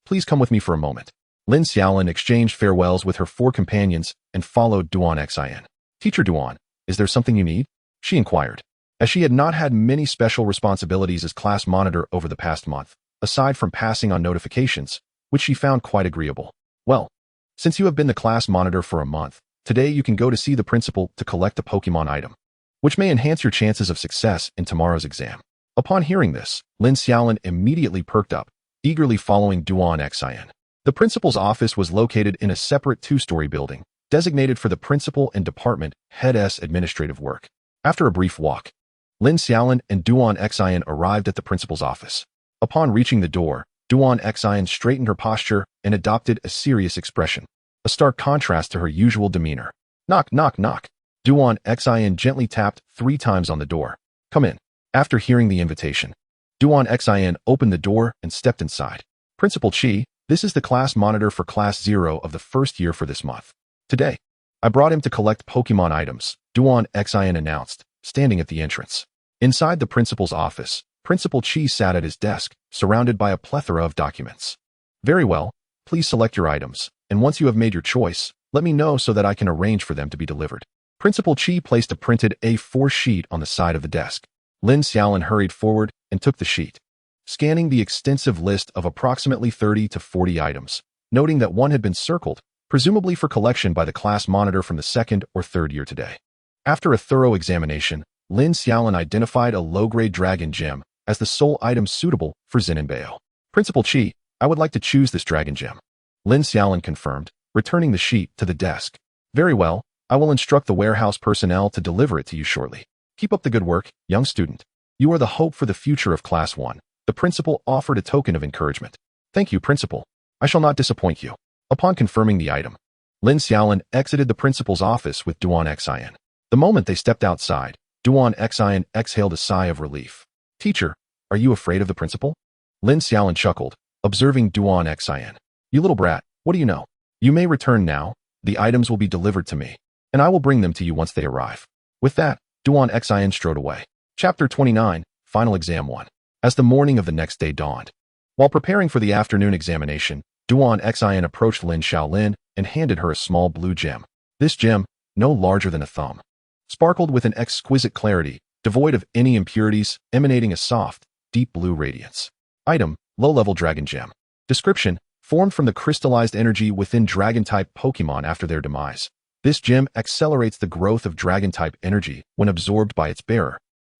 Speaker 1: please come with me for a moment. Lin Xiaolin exchanged farewells with her 4 companions and followed Duan Xin. Teacher Duan, is there something you need? She inquired. As she had not had many special responsibilities as class monitor over the past month, aside from passing on notifications, which she found quite agreeable. Well, since you have been the class monitor for a month, today you can go to see the principal to collect a Pokémon item, which may enhance your chances of success in tomorrow's exam. Upon hearing this, Lin Xiaolin immediately perked up, eagerly following Duan Xin. The principal's office was located in a separate 2-story building, designated for the principal and department head's administrative work. After a brief walk, Lin Xiaolin and Duan Xin arrived at the principal's office. Upon reaching the door, Duan Xin straightened her posture and adopted a serious expression, a stark contrast to her usual demeanor. Knock, knock, knock. Duan Xin gently tapped 3 times on the door. Come in. After hearing the invitation, Duan Xin opened the door and stepped inside. Principal Qi, this is the class monitor for Class 0 of the first year for this month. Today, I brought him to collect Pokémon items, Duan Xin announced, standing at the entrance. Inside the principal's office, Principal Qi sat at his desk, surrounded by a plethora of documents. Very well, please select your items, and once you have made your choice, let me know so that I can arrange for them to be delivered. Principal Qi placed a printed A4 sheet on the side of the desk. Lin Xiaolin hurried forward and took the sheet, scanning the extensive list of approximately 30 to 40 items, noting that one had been circled, presumably for collection by the class monitor from the 2nd or 3rd year today. After a thorough examination, Lin Xiaolin identified a low-grade dragon gem as the sole item suitable for Zinanbeo. Principal Qi, I would like to choose this dragon gem. Lin Xiaolin confirmed, returning the sheet to the desk. Very well, I will instruct the warehouse personnel to deliver it to you shortly. Keep up the good work, young student. You are the hope for the future of Class 1. The principal offered a token of encouragement. Thank you, principal. I shall not disappoint you. Upon confirming the item, Lin Xiaolin exited the principal's office with Duan Xin. The moment they stepped outside, Duan Xin exhaled a sigh of relief. Teacher, are you afraid of the principal? Lin Xiaolin chuckled, observing Duan Xin. You little brat, what do you know? You may return now. The items will be delivered to me, and I will bring them to you once they arrive. With that, Duan Xin strode away. Chapter 29, Final Exam 1. As the morning of the next day dawned, while preparing for the afternoon examination, Duan Xin approached Lin Xiaolin and handed her a small blue gem. This gem, no larger than a thumb, sparkled with an exquisite clarity, devoid of any impurities, emanating a soft, deep blue radiance. Item, low-level dragon gem. Description, formed from the crystallized energy within dragon-type Pokémon after their demise. This gem accelerates the growth of dragon-type energy when absorbed by its bearer,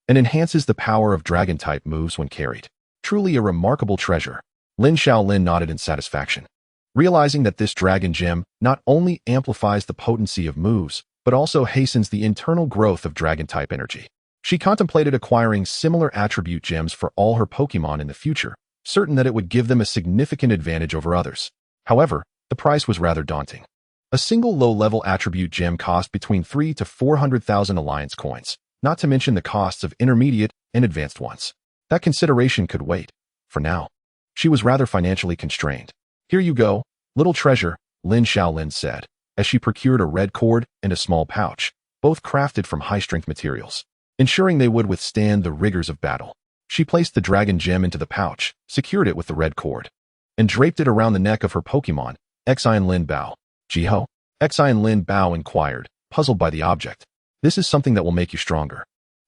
Speaker 1: and enhances the power of dragon-type moves when carried. Truly a remarkable treasure. Lin Xiaolin nodded in satisfaction, realizing that this dragon gem not only amplifies the potency of moves, but also hastens the internal growth of dragon-type energy. She contemplated acquiring similar attribute gems for all her Pokémon in the future, certain that it would give them a significant advantage over others. However, the price was rather daunting. A single low-level attribute gem cost between 300,000 to 400,000 alliance coins, not to mention the costs of intermediate and advanced ones. That consideration could wait. For now, she was rather financially constrained. Here you go, little treasure, Lin Xiaolin said, as she procured a red cord and a small pouch, both crafted from high-strength materials, ensuring they would withstand the rigors of battle. She placed the dragon gem into the pouch, secured it with the red cord, and draped it around the neck of her Pokémon, Xin Lin Bao. Jiho? Xin Lin Bao inquired, puzzled by the object. This is something that will make you stronger.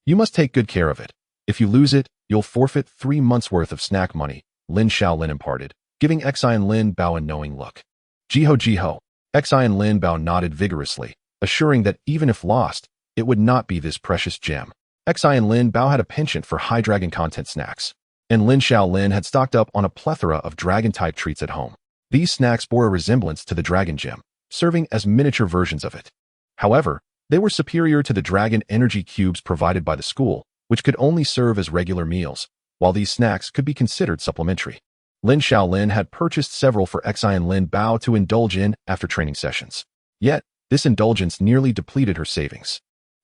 Speaker 1: You must take good care of it. If you lose it, you'll forfeit 3 months' worth of snack money, Lin Xiaolin imparted, giving Xin Lin Bao a knowing look. Jiho. Xin Lin Bao nodded vigorously, assuring that even if lost, it would not be this precious gem. Xin Lin Bao had a penchant for high dragon content snacks, and Lin Xiaolin had stocked up on a plethora of dragon-type treats at home. These snacks bore a resemblance to the dragon gem, serving as miniature versions of it. However, they were superior to the dragon energy cubes provided by the school, which could only serve as regular meals, while these snacks could be considered supplementary. Lin Xiaolin had purchased several for Xin Lin Bao to indulge in after training sessions. Yet, this indulgence nearly depleted her savings,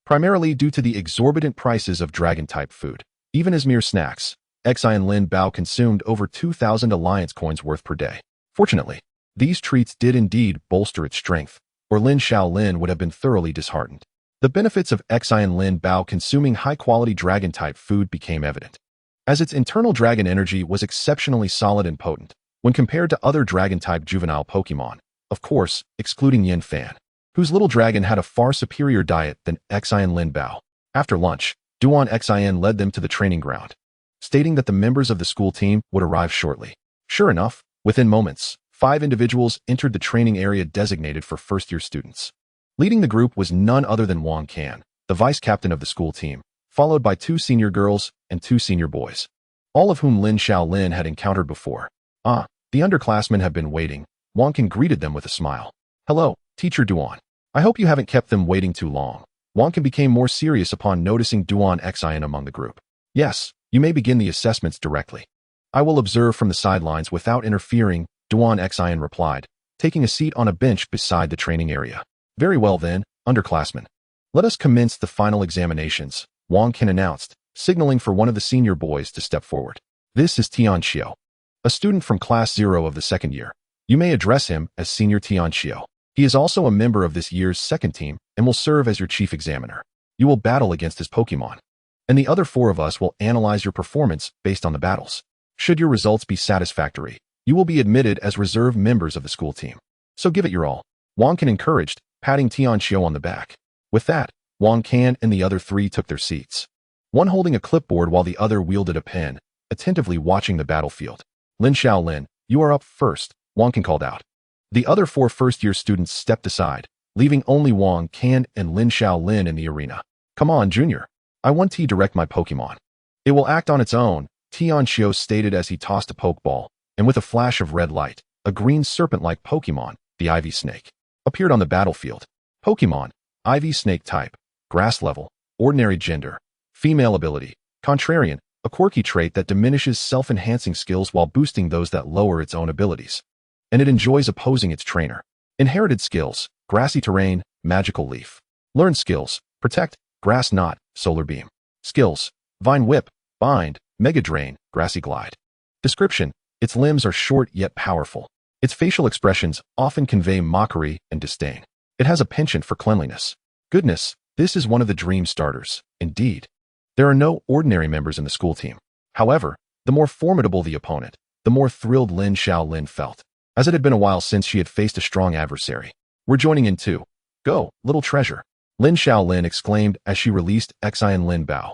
Speaker 1: primarily due to the exorbitant prices of dragon-type food. Even as mere snacks, Xin Lin Bao consumed over 2,000 alliance coins worth per day. Fortunately, these treats did indeed bolster its strength, or Lin Xiaolin would have been thoroughly disheartened. The benefits of Xin Lin Bao consuming high-quality dragon-type food became evident, as its internal dragon energy was exceptionally solid and potent when compared to other dragon-type juvenile Pokémon, of course, excluding Yin Fan, whose little dragon had a far superior diet than Xin Lin Bao. After lunch, Duan Xin led them to the training ground, stating that the members of the school team would arrive shortly. Sure enough, within moments, 5 individuals entered the training area designated for first-year students. Leading the group was none other than Wang Can, the vice-captain of the school team, followed by 2 senior girls and 2 senior boys, all of whom Lin Xiaolin had encountered before. The underclassmen have been waiting. Wang Can greeted them with a smile. Hello, Teacher Duan. I hope you haven't kept them waiting too long. Wang Can became more serious upon noticing Duan Xin among the group. Yes, you may begin the assessments directly. I will observe from the sidelines without interfering, Duan Xin replied, taking a seat on a bench beside the training area. Very well then, underclassmen. Let us commence the final examinations, Wang Can announced, signaling for one of the senior boys to step forward. This is Tian Xiao, a student from Class 0 of the second year. You may address him as Senior Tian Xiao. He is also a member of this year's second team and will serve as your chief examiner. You will battle against his Pokémon, and the other 4 of us will analyze your performance based on the battles. Should your results be satisfactory, you will be admitted as reserve members of the school team. So give it your all. Wang Can encouraged, patting Tian Xiao on the back. With that, Wang Can and the other 3 took their seats, one holding a clipboard while the other wielded a pen, attentively watching the battlefield. Lin Xiaolin, you are up first, Wang Can called out. The other 4 first-year students stepped aside, leaving only Wang Can and Lin Xiaolin in the arena. Come on, Junior. I want to direct my Pokémon. It will act on its own, Tian Xiao stated as he tossed a Pokeball, and with a flash of red light, a green serpent-like Pokémon, the Ivy Snake, appeared on the battlefield. Pokémon, Ivy Snake type, grass level, ordinary gender, female ability, contrarian, a quirky trait that diminishes self-enhancing skills while boosting those that lower its own abilities. And it enjoys opposing its trainer. Inherited skills, grassy terrain, magical leaf. Learned skills, protect, grass knot, solar beam. Skills, vine whip, bind, mega drain, grassy glide. Description, its limbs are short yet powerful. Its facial expressions often convey mockery and disdain. It has a penchant for cleanliness. Goodness, this is one of the dream starters, indeed. There are no ordinary members in the school team. However, the more formidable the opponent, the more thrilled Lin Xiaolin felt, as it had been a while since she had faced a strong adversary. We're joining in too. Go, little treasure, Lin Xiaolin exclaimed as she released Xian Lin Bao.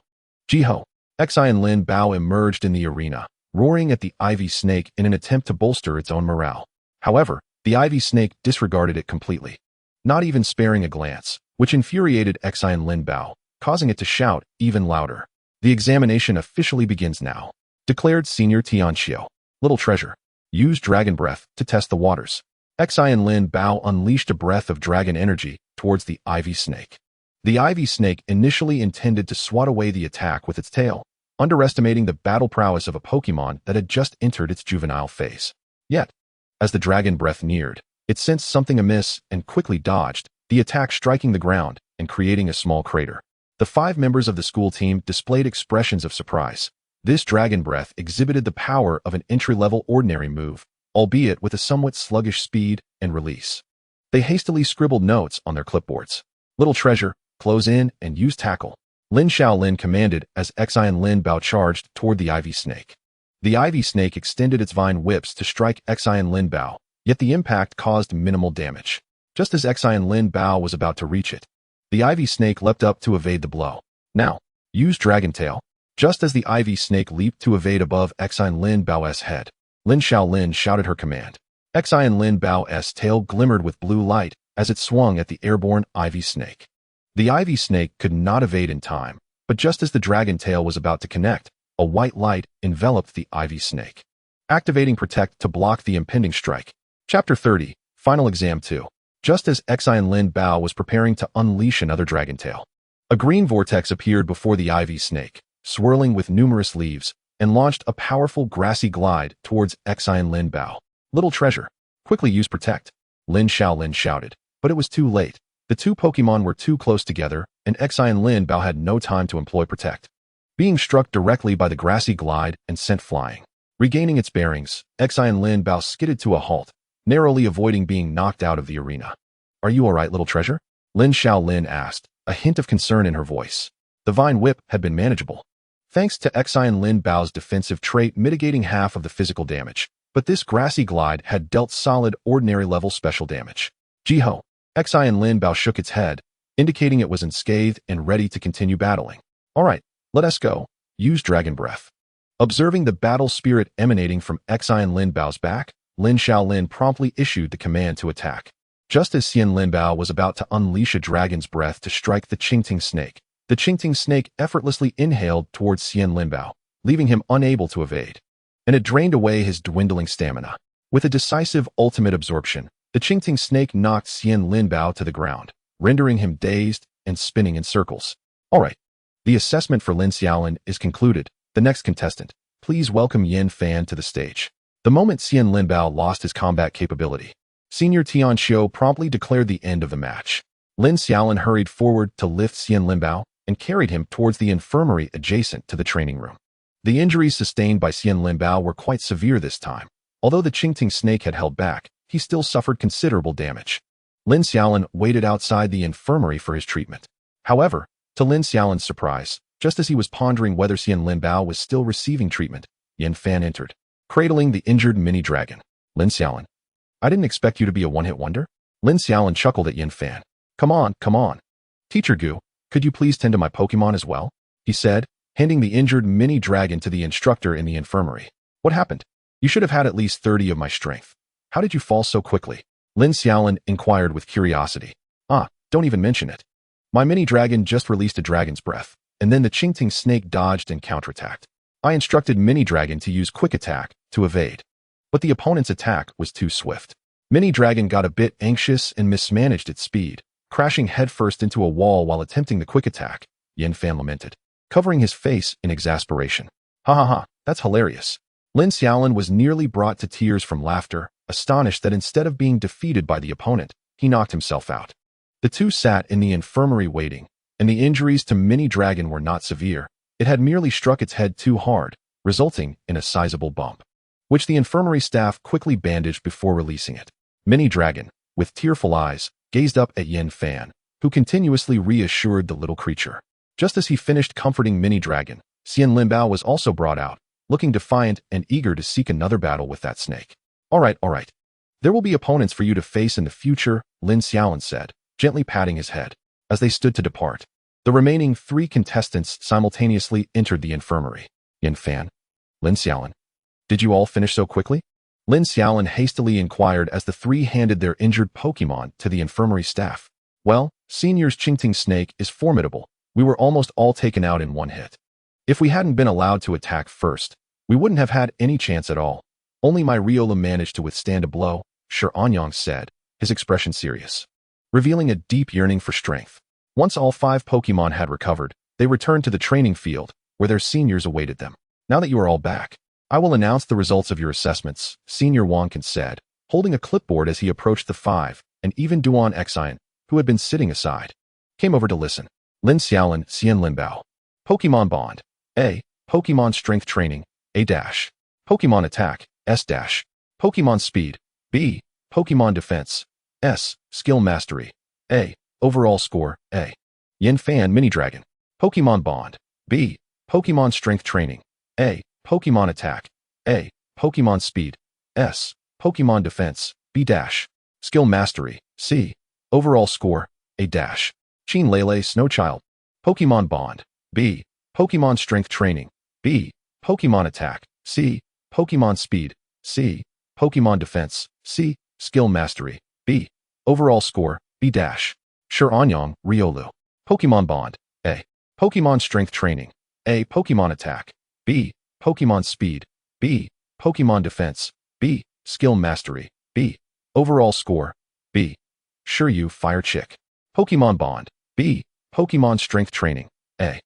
Speaker 1: Jiho. Xian Lin Bao emerged in the arena, roaring at the ivy snake in an attempt to bolster its own morale. However, the ivy snake disregarded it completely, not even sparing a glance, which infuriated Xian Lin Bao, causing it to shout even louder. The examination officially begins now, declared Senior Tianxiu. Little treasure. Use dragon breath to test the waters. Xian Lin Bao unleashed a breath of dragon energy towards the ivy snake. The ivy snake initially intended to swat away the attack with its tail, underestimating the battle prowess of a Pokémon that had just entered its juvenile phase. Yet, as the dragon breath neared, it sensed something amiss and quickly dodged, the attack striking the ground and creating a small crater. The 5 members of the school team displayed expressions of surprise. This dragon breath exhibited the power of an entry-level ordinary move, albeit with a somewhat sluggish speed and release. They hastily scribbled notes on their clipboards. Little treasure, close in and use tackle, Lin Xiaolin commanded as Xian Lin Bao charged toward the ivy snake. The ivy snake extended its vine whips to strike Xian Lin Bao, yet the impact caused minimal damage. Just as Xian Lin Bao was about to reach it, the ivy snake leapt up to evade the blow. Now, use Dragon Tail. Just as the ivy snake leaped to evade above Xian Lin Bao's head, Lin Xiaolin shouted her command. Xian Lin Bao's tail glimmered with blue light as it swung at the airborne ivy snake. The ivy snake could not evade in time, but just as the dragon tail was about to connect, a white light enveloped the ivy snake, activating Protect to block the impending strike. Chapter 30, Final Exam 2. Just as Xian Lin Bao was preparing to unleash another dragon tail, a green vortex appeared before the ivy snake, swirling with numerous leaves, and launched a powerful grassy glide towards Xian Lin Bao. Little treasure, quickly use Protect, Lin Xiaolin shouted, but it was too late. The 2 Pokémon were too close together, and Xian Lin Bao had no time to employ Protect, being struck directly by the grassy glide and sent flying. Regaining its bearings, Xian Lin Bao skidded to a halt, narrowly avoiding being knocked out of the arena. Are you alright, little treasure? Lin Xiaolin asked, a hint of concern in her voice. The vine whip had been manageable, thanks to Xian Lin Bao's defensive trait mitigating half of the physical damage, but this grassy glide had dealt solid ordinary-level special damage. Jiho. Xian Lin Bao shook its head, indicating it was unscathed and ready to continue battling. Alright, let us go. Use Dragon Breath. Observing the battle spirit emanating from Xian Lin Bao's back, Lin Xiaolin promptly issued the command to attack. Just as Xian Lin Bao was about to unleash a dragon's breath to strike the Qingting snake, the Qingting snake effortlessly inhaled towards Xian Lin Bao, leaving him unable to evade. And it drained away his dwindling stamina. With a decisive ultimate absorption, the Qingting snake knocked Xian Lin Bao to the ground, rendering him dazed and spinning in circles. Alright, the assessment for Lin Xiaolin is concluded. The next contestant, please welcome Yin Fan to the stage. The moment Xian Lin Bao lost his combat capability, Senior Tianxiu promptly declared the end of the match. Lin Xiaolin hurried forward to lift Xian Lin Bao and carried him towards the infirmary adjacent to the training room. The injuries sustained by Xian Lin Bao were quite severe this time. Although the Qingting snake had held back, he still suffered considerable damage. Lin Xiaolin waited outside the infirmary for his treatment. However, to Lin Xiaolin's surprise, just as he was pondering whether Xian Lin Bao was still receiving treatment, Yin Fan entered, cradling the injured mini-dragon. Lin Xiaolin. I didn't expect you to be a one-hit wonder? Lin Xiaolin chuckled at Yin Fan. Come on. Teacher Gu, could you please tend to my Pokémon as well? He said, handing the injured mini-dragon to the instructor in the infirmary. What happened? You should have had at least 30 of my strength. How did you fall so quickly? Lin Xiaolin inquired with curiosity. Don't even mention it. My mini-dragon just released a dragon's breath, and then the Qingting snake dodged and counterattacked. I instructed mini-dragon to use quick attack to evade, but the opponent's attack was too swift. Mini-dragon got a bit anxious and mismanaged its speed, crashing headfirst into a wall while attempting the quick attack, Yin Fan lamented, covering his face in exasperation. That's hilarious. Lin Xiaolin was nearly brought to tears from laughter, astonished that instead of being defeated by the opponent, he knocked himself out. The two sat in the infirmary waiting, and the injuries to Mini-Dragon were not severe. It had merely struck its head too hard, resulting in a sizable bump, which the infirmary staff quickly bandaged before releasing it. Mini-Dragon, with tearful eyes, gazed up at Yin Fan, who continuously reassured the little creature. Just as he finished comforting Mini Dragon, Xian Linbao was also brought out, looking defiant and eager to seek another battle with that snake. All right. There will be opponents for you to face in the future, Lin Xiaolin said, gently patting his head. As they stood to depart, the remaining 3 contestants simultaneously entered the infirmary. Yin Fan, Lin Xiaolin, did you all finish so quickly? Lin Xiaolin hastily inquired as the 3 handed their injured Pokémon to the infirmary staff. Well, Senior's Qingting snake is formidable. We were almost all taken out in one hit. If we hadn't been allowed to attack first, we wouldn't have had any chance at all. Only my Riola managed to withstand a blow, Shi Anyang said, his expression serious, revealing a deep yearning for strength. Once all 5 Pokémon had recovered, they returned to the training field, where their seniors awaited them. Now that you are all back, I will announce the results of your assessments, Senior Wonkin said, holding a clipboard as he approached the 5, and even Duan Xian, who had been sitting aside, came over to listen. Lin Xiaolin, Xian Linbao. Pokémon Bond. A. Pokémon Strength Training. A-. Pokémon Attack. S-. Pokémon Speed. B. Pokémon Defense. S. Skill Mastery. A. Overall Score. A. Yin Fan Mini Dragon. Pokémon Bond. B. Pokémon Strength Training. A. Pokémon Attack. A. Pokémon Speed. S. Pokémon Defense. B-. Skill Mastery. C. Overall Score. A-. Qin Lele Snowchild. Pokémon Bond. B. Pokémon Strength Training. B. Pokémon Attack. C. Pokémon Speed. C. Pokémon Defense. C. Skill Mastery. B. Overall Score. B-. Shi Anyang, Riolu. Pokémon Bond. A. Pokémon Strength Training. A. Pokémon Attack. B. Pokémon Speed. B. Pokémon Defense. B. Skill Mastery. B. Overall Score. B. Shiryu Fire Chick. Pokémon Bond. B. Pokémon Strength Training. A.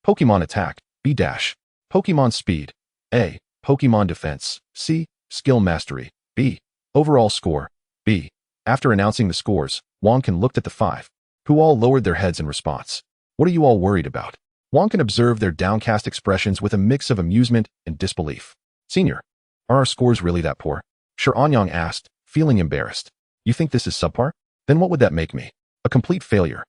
Speaker 1: Pokémon Attack. B-. Pokémon Speed. A. Pokémon Defense. C. Skill Mastery. B. Overall Score. B. After announcing the scores, Wonkin looked at the 5, who all lowered their heads in response. What are you all worried about? Wonkin observed their downcast expressions with a mix of amusement and disbelief. Senior, are our scores really that poor? Shi Anyang asked, feeling embarrassed. You think this is subpar? Then what would that make me? A complete failure.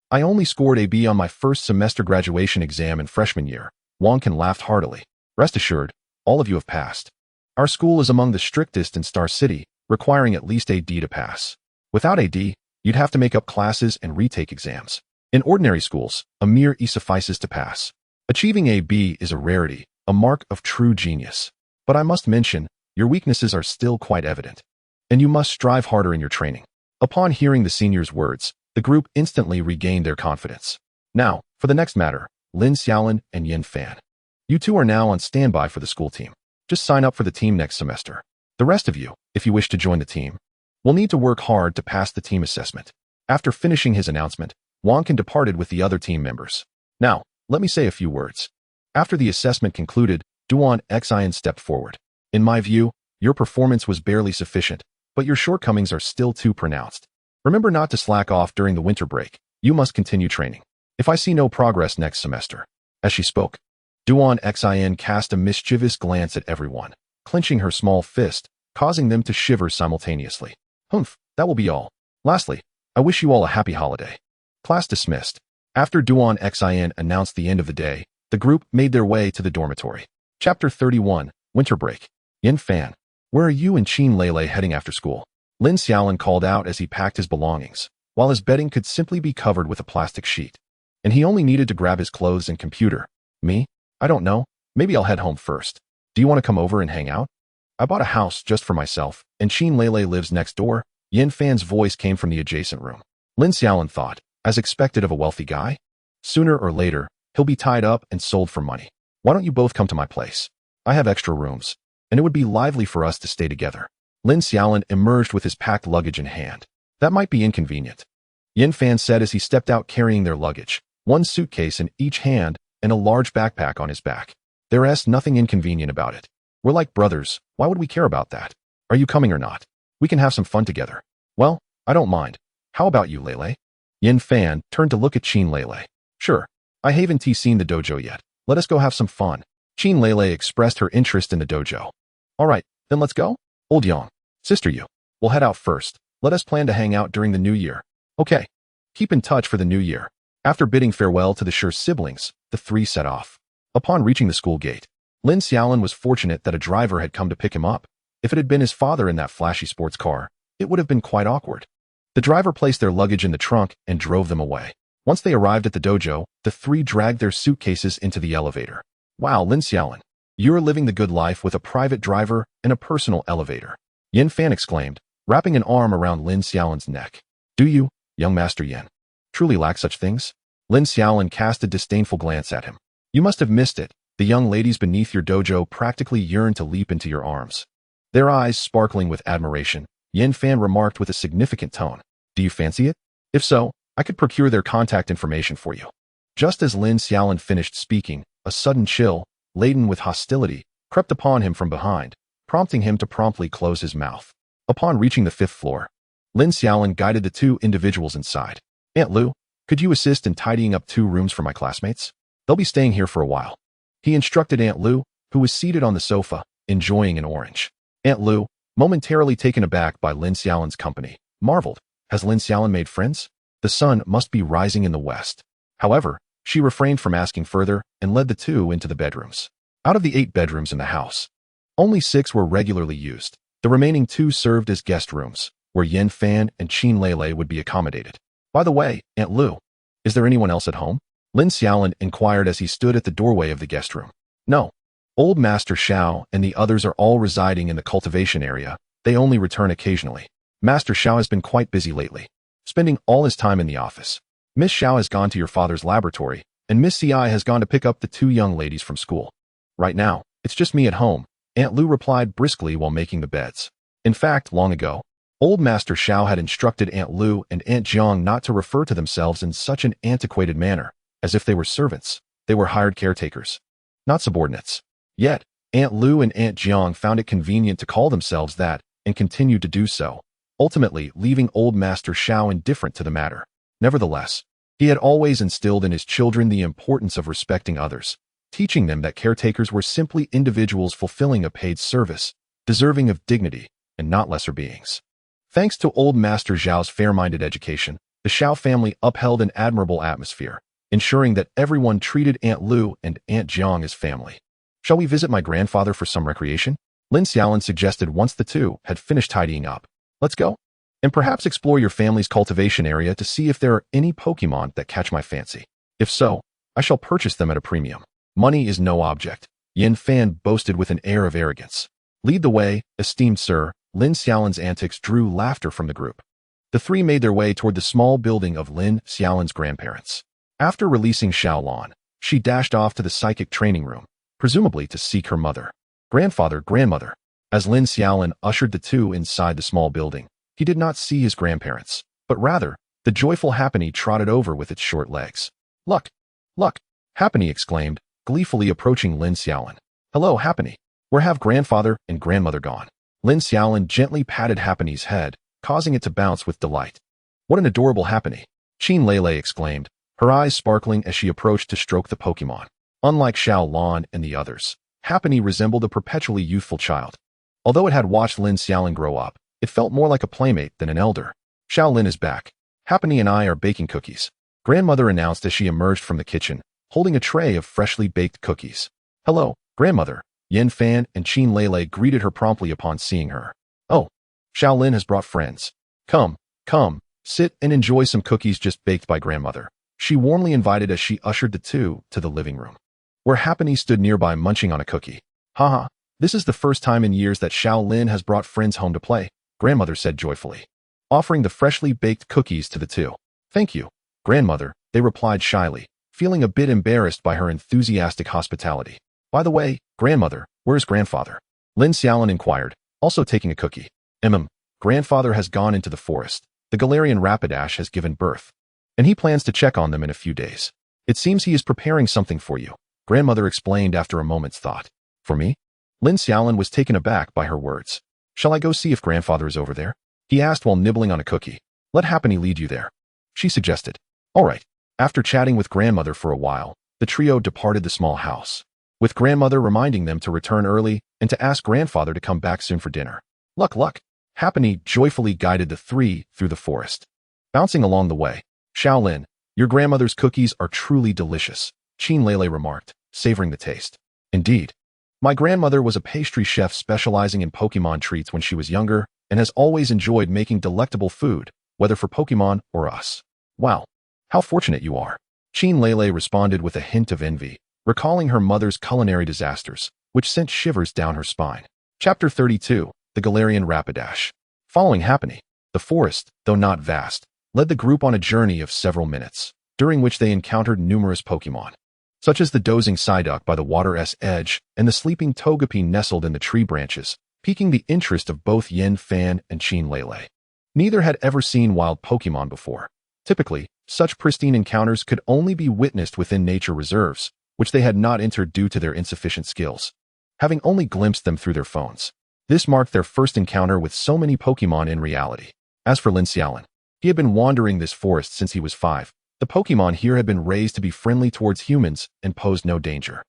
Speaker 1: I only scored a B on my first semester graduation exam in freshman year. Wonkin laughed heartily. Rest assured, all of you have passed. Our school is among the strictest in Star City, requiring at least a D to pass. Without a D, you'd have to make up classes and retake exams. In ordinary schools, a mere E suffices to pass. Achieving a B is a rarity, a mark of true genius. But I must mention, your weaknesses are still quite evident. And you must strive harder in your training. Upon hearing the senior's words, the group instantly regained their confidence. Now, for the next matter, Lin Xiaolin and Yin Fan. You two are now on standby for the school team. Just sign up for the team next semester. The rest of you, if you wish to join the team, will need to work hard to pass the team assessment. After finishing his announcement, Wonkin departed with the other team members. Now, let me say a few words. After the assessment concluded, Duan Xian stepped forward. In my view, your performance was barely sufficient, but your shortcomings are still too pronounced. Remember not to slack off during the winter break. You must continue training. If I see no progress next semester. As she spoke, Duan Xian cast a mischievous glance at everyone, clenching her small fist, causing them to shiver simultaneously. Humph, that will be all. Lastly, I wish you all a happy holiday. Class dismissed. After Duan Xian announced the end of the day, the group made their way to the dormitory. Chapter 31, Winter Break. Yin Fan, where are you and Qin Lele heading after school? Lin Xiaolin called out as he packed his belongings, while his bedding could simply be covered with a plastic sheet. And he only needed to grab his clothes and computer. Me? I don't know. Maybe I'll head home first. Do you want to come over and hang out? I bought a house just for myself, and Qin Lele lives next door. Yin Fan's voice came from the adjacent room. Lin Xiaolin thought, as expected of a wealthy guy. Sooner or later, he'll be tied up and sold for money. Why don't you both come to my place? I have extra rooms, and it would be lively for us to stay together. Lin Xiaolin emerged with his packed luggage in hand. That might be inconvenient, Yin Fan said as he stepped out carrying their luggage, one suitcase in each hand and a large backpack on his back. There's nothing inconvenient about it. We're like brothers, why would we care about that? Are you coming or not? We can have some fun together. Well, I don't mind. How about you, Lele? Yin Fan turned to look at Qin Lele. Sure. I haven't seen the dojo yet. Let us go have some fun. Qin Lele expressed her interest in the dojo. All right, then let's go. Old Yang. Sister Yu. We'll head out first. Let us plan to hang out during the new year. Okay. Keep in touch for the new year. After bidding farewell to the Sure siblings, the three set off. Upon reaching the school gate, Lin Xiaolin was fortunate that a driver had come to pick him up. If it had been his father in that flashy sports car, it would have been quite awkward. The driver placed their luggage in the trunk and drove them away. Once they arrived at the dojo, the three dragged their suitcases into the elevator. Wow, Lin Xiaolin, you're living the good life with a private driver and a personal elevator. Yin Fan exclaimed, wrapping an arm around Lin Xiaolin's neck. Do you, young Master Yin, truly lack such things? Lin Xiaolin cast a disdainful glance at him. You must have missed it. The young ladies beneath your dojo practically yearn to leap into your arms. Their eyes sparkling with admiration, Yin Fan remarked with a significant tone. Do you fancy it? If so, I could procure their contact information for you. Just as Lin Xiaolin finished speaking, a sudden chill, laden with hostility, crept upon him from behind, prompting him to promptly close his mouth. Upon reaching the 5th floor, Lin Xiaolin guided the two individuals inside. Aunt Lu, could you assist in tidying up 2 rooms for my classmates? They'll be staying here for a while. He instructed Aunt Lu, who was seated on the sofa, enjoying an orange. Aunt Lu, momentarily taken aback by Lin Xiaolin's company, marveled. Has Lin Xiaolin made friends? The sun must be rising in the west. However, she refrained from asking further and led the two into the bedrooms. Out of the 8 bedrooms in the house, only 6 were regularly used. The remaining 2 served as guest rooms, where Yin Fan and Qin Lele would be accommodated. By the way, Aunt Lu, is there anyone else at home? Lin Xiaolin inquired as he stood at the doorway of the guest room. No. Old Master Xiao and the others are all residing in the cultivation area. They only return occasionally. Master Xiao has been quite busy lately, spending all his time in the office. Miss Xiao has gone to your father's laboratory, and Miss Ci has gone to pick up the 2 young ladies from school. Right now, it's just me at home, Aunt Lu replied briskly while making the beds. In fact, long ago, Old Master Xiao had instructed Aunt Lu and Aunt Jiang not to refer to themselves in such an antiquated manner, as if they were servants. They were hired caretakers, not subordinates. Yet, Aunt Lu and Aunt Jiang found it convenient to call themselves that, and continued to do so, ultimately leaving Old Master Xiao indifferent to the matter. Nevertheless, he had always instilled in his children the importance of respecting others, teaching them that caretakers were simply individuals fulfilling a paid service, deserving of dignity, and not lesser beings. Thanks to Old Master Xiao's fair-minded education, the Xiao family upheld an admirable atmosphere, ensuring that everyone treated Aunt Lu and Aunt Jiang as family. Shall we visit my grandfather for some recreation? Lin Xiaolin suggested once the two had finished tidying up. Let's go. And perhaps explore your family's cultivation area to see if there are any Pokémon that catch my fancy. If so, I shall purchase them at a premium. Money is no object, Yin Fan boasted with an air of arrogance. Lead the way, esteemed sir. Lin Xiaolin's antics drew laughter from the group. The 3 made their way toward the small building of Lin Xiaolin's grandparents. After releasing Xiaolin, she dashed off to the psychic training room, presumably to seek her mother. Grandmother. As Lin Xiaolin ushered the 2 inside the small building, he did not see his grandparents, but rather, the joyful Happiny trotted over with its short legs. Luck! Happiny exclaimed, gleefully approaching Lin Xiaolin. Hello, Happiny. Where have grandfather and grandmother gone? Lin Xiaolin gently patted Happiny's head, causing it to bounce with delight. What an adorable Happiny! Qin Lele exclaimed, her eyes sparkling as she approached to stroke the Pokémon. Unlike Xiaolin and the others, Happiny resembled a perpetually youthful child. Although it had watched Lin Xiaolin grow up, it felt more like a playmate than an elder. Xiaolin is back. Happiny and I are baking cookies, grandmother announced as she emerged from the kitchen, holding a tray of freshly baked cookies. Hello, grandmother. Yin Fan and Qin Lele greeted her promptly upon seeing her. Oh, Xiaolin has brought friends. Come, sit and enjoy some cookies just baked by grandmother. She warmly invited as she ushered the 2 to the living room, where Happiny stood nearby munching on a cookie. Haha, this is the first time in years that Xiaolin has brought friends home to play, grandmother said joyfully, offering the freshly baked cookies to the 2. Thank you, grandmother, they replied shyly, feeling a bit embarrassed by her enthusiastic hospitality. By the way, grandmother, where's grandfather? Lin Xiaolin inquired, also taking a cookie. Grandfather has gone into the forest. The Galarian Rapidash has given birth, and he plans to check on them in a few days. It seems he is preparing something for you, grandmother explained after a moment's thought. For me? Lin Xiaolin was taken aback by her words. Shall I go see if grandfather is over there? He asked while nibbling on a cookie. Let Happiny lead you there, she suggested. All right. After chatting with grandmother for a while, the trio departed the small house, with grandmother reminding them to return early and to ask grandfather to come back soon for dinner. Luck. Happiny joyfully guided the 3 through the forest. Bouncing along the way, Xiaolin, Your grandmother's cookies are truly delicious, Qin Lele remarked, savoring the taste. Indeed. My grandmother was a pastry chef specializing in Pokémon treats when she was younger and has always enjoyed making delectable food, whether for Pokémon or us. Wow, how fortunate you are. Qin Lele responded with a hint of envy, recalling her mother's culinary disasters, which sent shivers down her spine. Chapter 32, The Galarian Rapidash. Following Happiny, the forest, though not vast, led the group on a journey of several minutes, during which they encountered numerous Pokémon, such as the dozing Psyduck by the water's edge and the sleeping Togepi nestled in the tree branches, piquing the interest of both Yin Fan and Qin Lele. Neither had ever seen wild Pokémon before. Typically, such pristine encounters could only be witnessed within nature reserves, which they had not entered due to their insufficient skills, having only glimpsed them through their phones. This marked their first encounter with so many Pokémon in reality. As for Lin Xiaolin, he had been wandering this forest since he was 5. The Pokémon here had been raised to be friendly towards humans and posed no danger.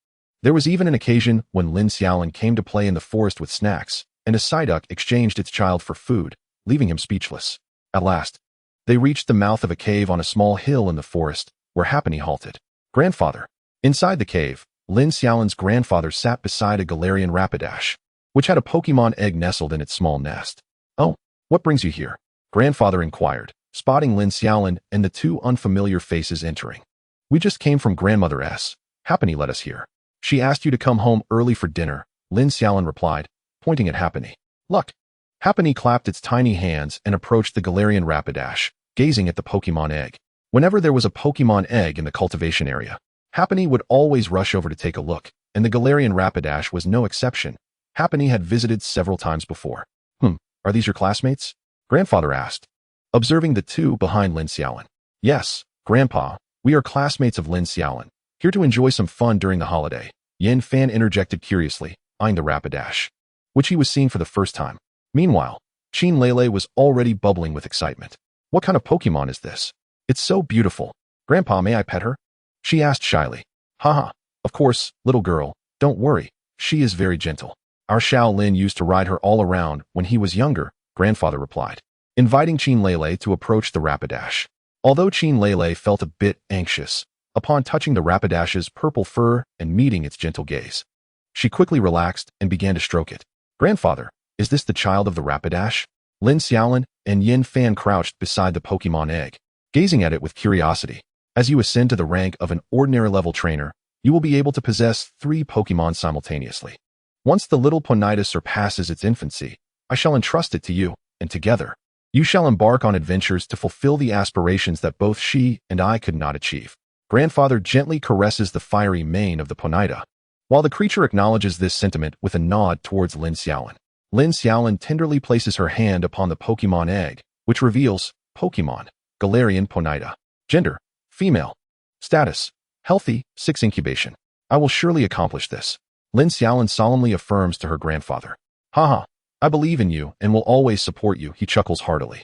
Speaker 1: There was even an occasion when Lin Xiaolin came to play in the forest with snacks, and a Psyduck exchanged its child for food, leaving him speechless. At last, they reached the mouth of a cave on a small hill in the forest, where Happiny halted. Grandfather. Inside the cave, Lin Xiaolin's grandfather sat beside a Galarian Rapidash, which had a Pokémon egg nestled in its small nest. Oh, what brings you here? Grandfather inquired, spotting Lin Xiaolin and the two unfamiliar faces entering. We just came from Grandmother Happiny led us here. She asked you to come home early for dinner, Lin Xiaolin replied, pointing at Happiny. Look. Happiny clapped its tiny hands and approached the Galarian Rapidash, gazing at the Pokémon egg. Whenever there was a Pokémon egg in the cultivation area, Happiny would always rush over to take a look, and the Galarian Rapidash was no exception. Happiny had visited several times before. Are these your classmates? Grandfather asked, observing the two behind Lin Xiaolin. Yes, Grandpa, we are classmates of Lin Xiaolin, here to enjoy some fun during the holiday, Yin Fan interjected curiously, eyeing the Rapidash, which he was seeing for the first time. Meanwhile, Qin Lele was already bubbling with excitement. What kind of Pokémon is this? It's so beautiful. Grandpa, may I pet her? She asked shyly. Haha, of course, little girl, don't worry, she is very gentle. Our Xiaolin used to ride her all around when he was younger, Grandfather replied, inviting Qin Lele to approach the Rapidash. Although Qin Lele felt a bit anxious upon touching the Rapidash's purple fur and meeting its gentle gaze, she quickly relaxed and began to stroke it. Grandfather, is this the child of the Rapidash? Lin Xiaolin and Yin Fan crouched beside the Pokémon egg, gazing at it with curiosity. As you ascend to the rank of an ordinary level trainer, you will be able to possess 3 Pokémon simultaneously. Once the little Ponyta surpasses its infancy, I shall entrust it to you, and together, you shall embark on adventures to fulfill the aspirations that both she and I could not achieve. Grandfather gently caresses the fiery mane of the Ponyta, while the creature acknowledges this sentiment with a nod towards Lin Xiaolin. Lin Xiaolin tenderly places her hand upon the Pokémon egg, which reveals Pokémon, Galarian Ponyta. Gender, female. Status, healthy, 6 incubation. I will surely accomplish this. Lin Xiaolin solemnly affirms to her grandfather. Haha, I believe in you and will always support you, he chuckles heartily.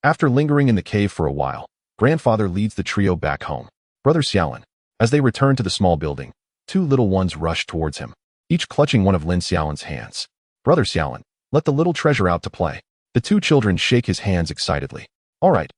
Speaker 1: After lingering in the cave for a while, Grandfather leads the trio back home. Brother Xiaolin. As they return to the small building, 2 little ones rush towards him, each clutching one of Lin Xiaolin's hands. Brother Xiaolin, let the little treasure out to play. The 2 children shake his hands excitedly. All right,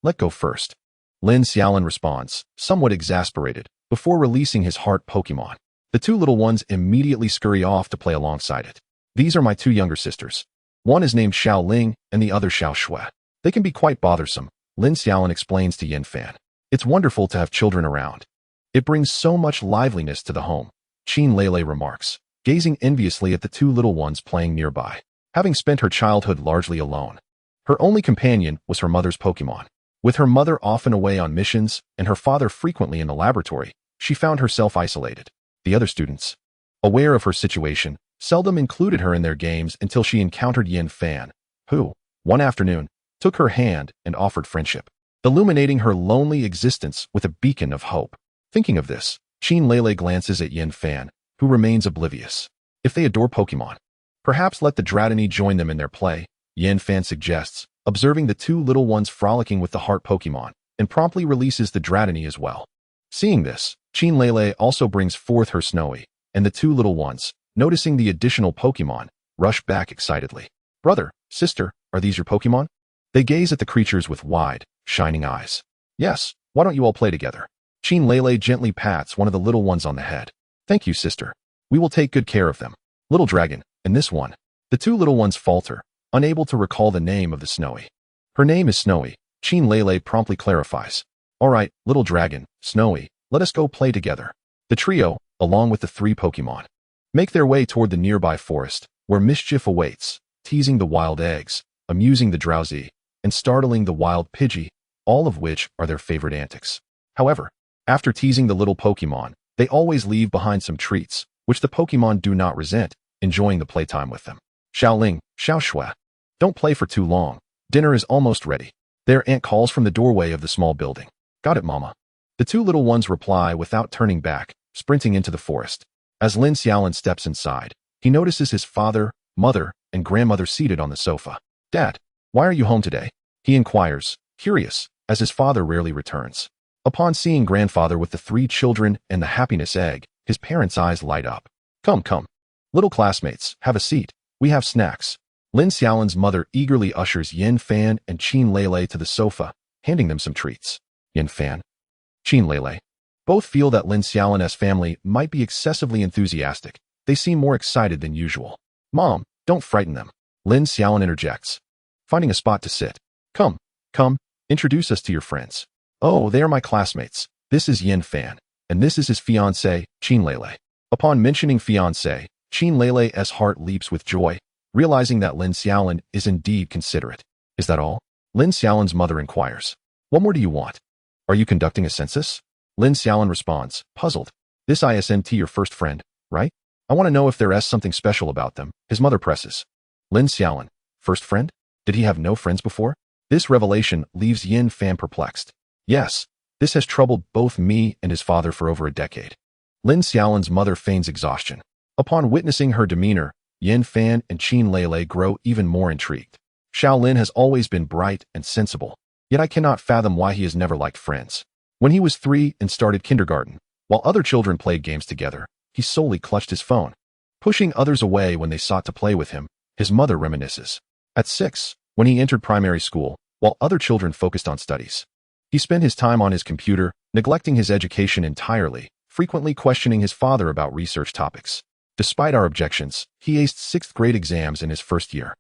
Speaker 1: let go first. Lin Xiaolin responds, somewhat exasperated, before releasing his heart Pokémon. The 2 little ones immediately scurry off to play alongside it. These are my 2 younger sisters. One is named Xiaoling and the other Xiao Shui. They can be quite bothersome, Lin Xiaolin explains to Yin Fan. It's wonderful to have children around. It brings so much liveliness to the home, Qin Lele remarks, gazing enviously at the 2 little ones playing nearby. Having spent her childhood largely alone, her only companion was her mother's Pokémon. With her mother often away on missions and her father frequently in the laboratory, she found herself isolated. The other students, aware of her situation, seldom included her in their games until she encountered Yin Fan, who, one afternoon, took her hand and offered friendship, illuminating her lonely existence with a beacon of hope. Thinking of this, Qin Lele glances at Yin Fan, who remains oblivious. If they adore Pokémon, perhaps let the Dratini join them in their play, Yin Fan suggests, observing the 2 little ones frolicking with the heart Pokémon, and promptly releases the Dratini as well. Seeing this, Qin Lele also brings forth her Snowy, and the 2 little ones, noticing the additional Pokémon, rush back excitedly. Brother, sister, are these your Pokémon? They gaze at the creatures with wide, shining eyes. Yes, Why don't you all play together? Qin Lele gently pats one of the little ones on the head. Thank you, sister. We will take good care of them. Little dragon, and this one. The two little ones falter, unable to recall the name of the Snowy. Her name is Snowy, Qin Lele promptly clarifies. All right, little dragon, Snowy, let us go play together. The trio, along with the 3 Pokémon, make their way toward the nearby forest, where mischief awaits, teasing the wild eggs, amusing the drowsy, and startling the wild Pidgey, all of which are their favorite antics. However, after teasing the little Pokémon, they always leave behind some treats, which the Pokémon do not resent, enjoying the playtime with them. Xiaoling, Xiaoshui. Don't play for too long. Dinner is almost ready. Their aunt calls from the doorway of the small building. Got it, mama. The two little ones reply without turning back, sprinting into the forest. As Lin Xiaolin steps inside, he notices his father, mother, and grandmother seated on the sofa. Dad, why are you home today? He inquires, curious, as his father rarely returns. Upon seeing grandfather with the 3 children and the happiness egg, his parents' eyes light up. Come, come. Little classmates, have a seat. We have snacks. Lin Xiaolin's mother eagerly ushers Yin Fan and Qin Lele to the sofa, handing them some treats. Yin Fan, Qin Lele. Both feel that Lin Xiaolin's family might be excessively enthusiastic. They seem more excited than usual. Mom, don't frighten them. Lin Xiaolin interjects. Finding a spot to sit. Come, introduce us to your friends. Oh, they are my classmates. This is Yin Fan, and this is his fiancée, Qin Lele. Upon mentioning fiancé, Qin Lele's heart leaps with joy, realizing that Lin Xiaolin is indeed considerate. Is that all? Lin Xiaolin's mother inquires. What more do you want? Are you conducting a census? Lin Xiaolin responds, puzzled. This isn't your first friend, right? I want to know if there's something special about them. His mother presses. Lin Xiaolin, first friend? Did he have no friends before? This revelation leaves Yin Fan perplexed. Yes, this has troubled both me and his father for over a decade. Lin Xiaolin's mother feigns exhaustion. Upon witnessing her demeanor, Yin Fan and Qin Lele grow even more intrigued. Xiaolin has always been bright and sensible, yet I cannot fathom why he has never liked friends. When he was 3 and started kindergarten, while other children played games together, he solely clutched his phone, pushing others away when they sought to play with him. His mother reminisces. At 6, when he entered primary school, while other children focused on studies, he spent his time on his computer, neglecting his education entirely, frequently questioning his father about research topics. Despite our objections, he aced 6th grade exams in his first year,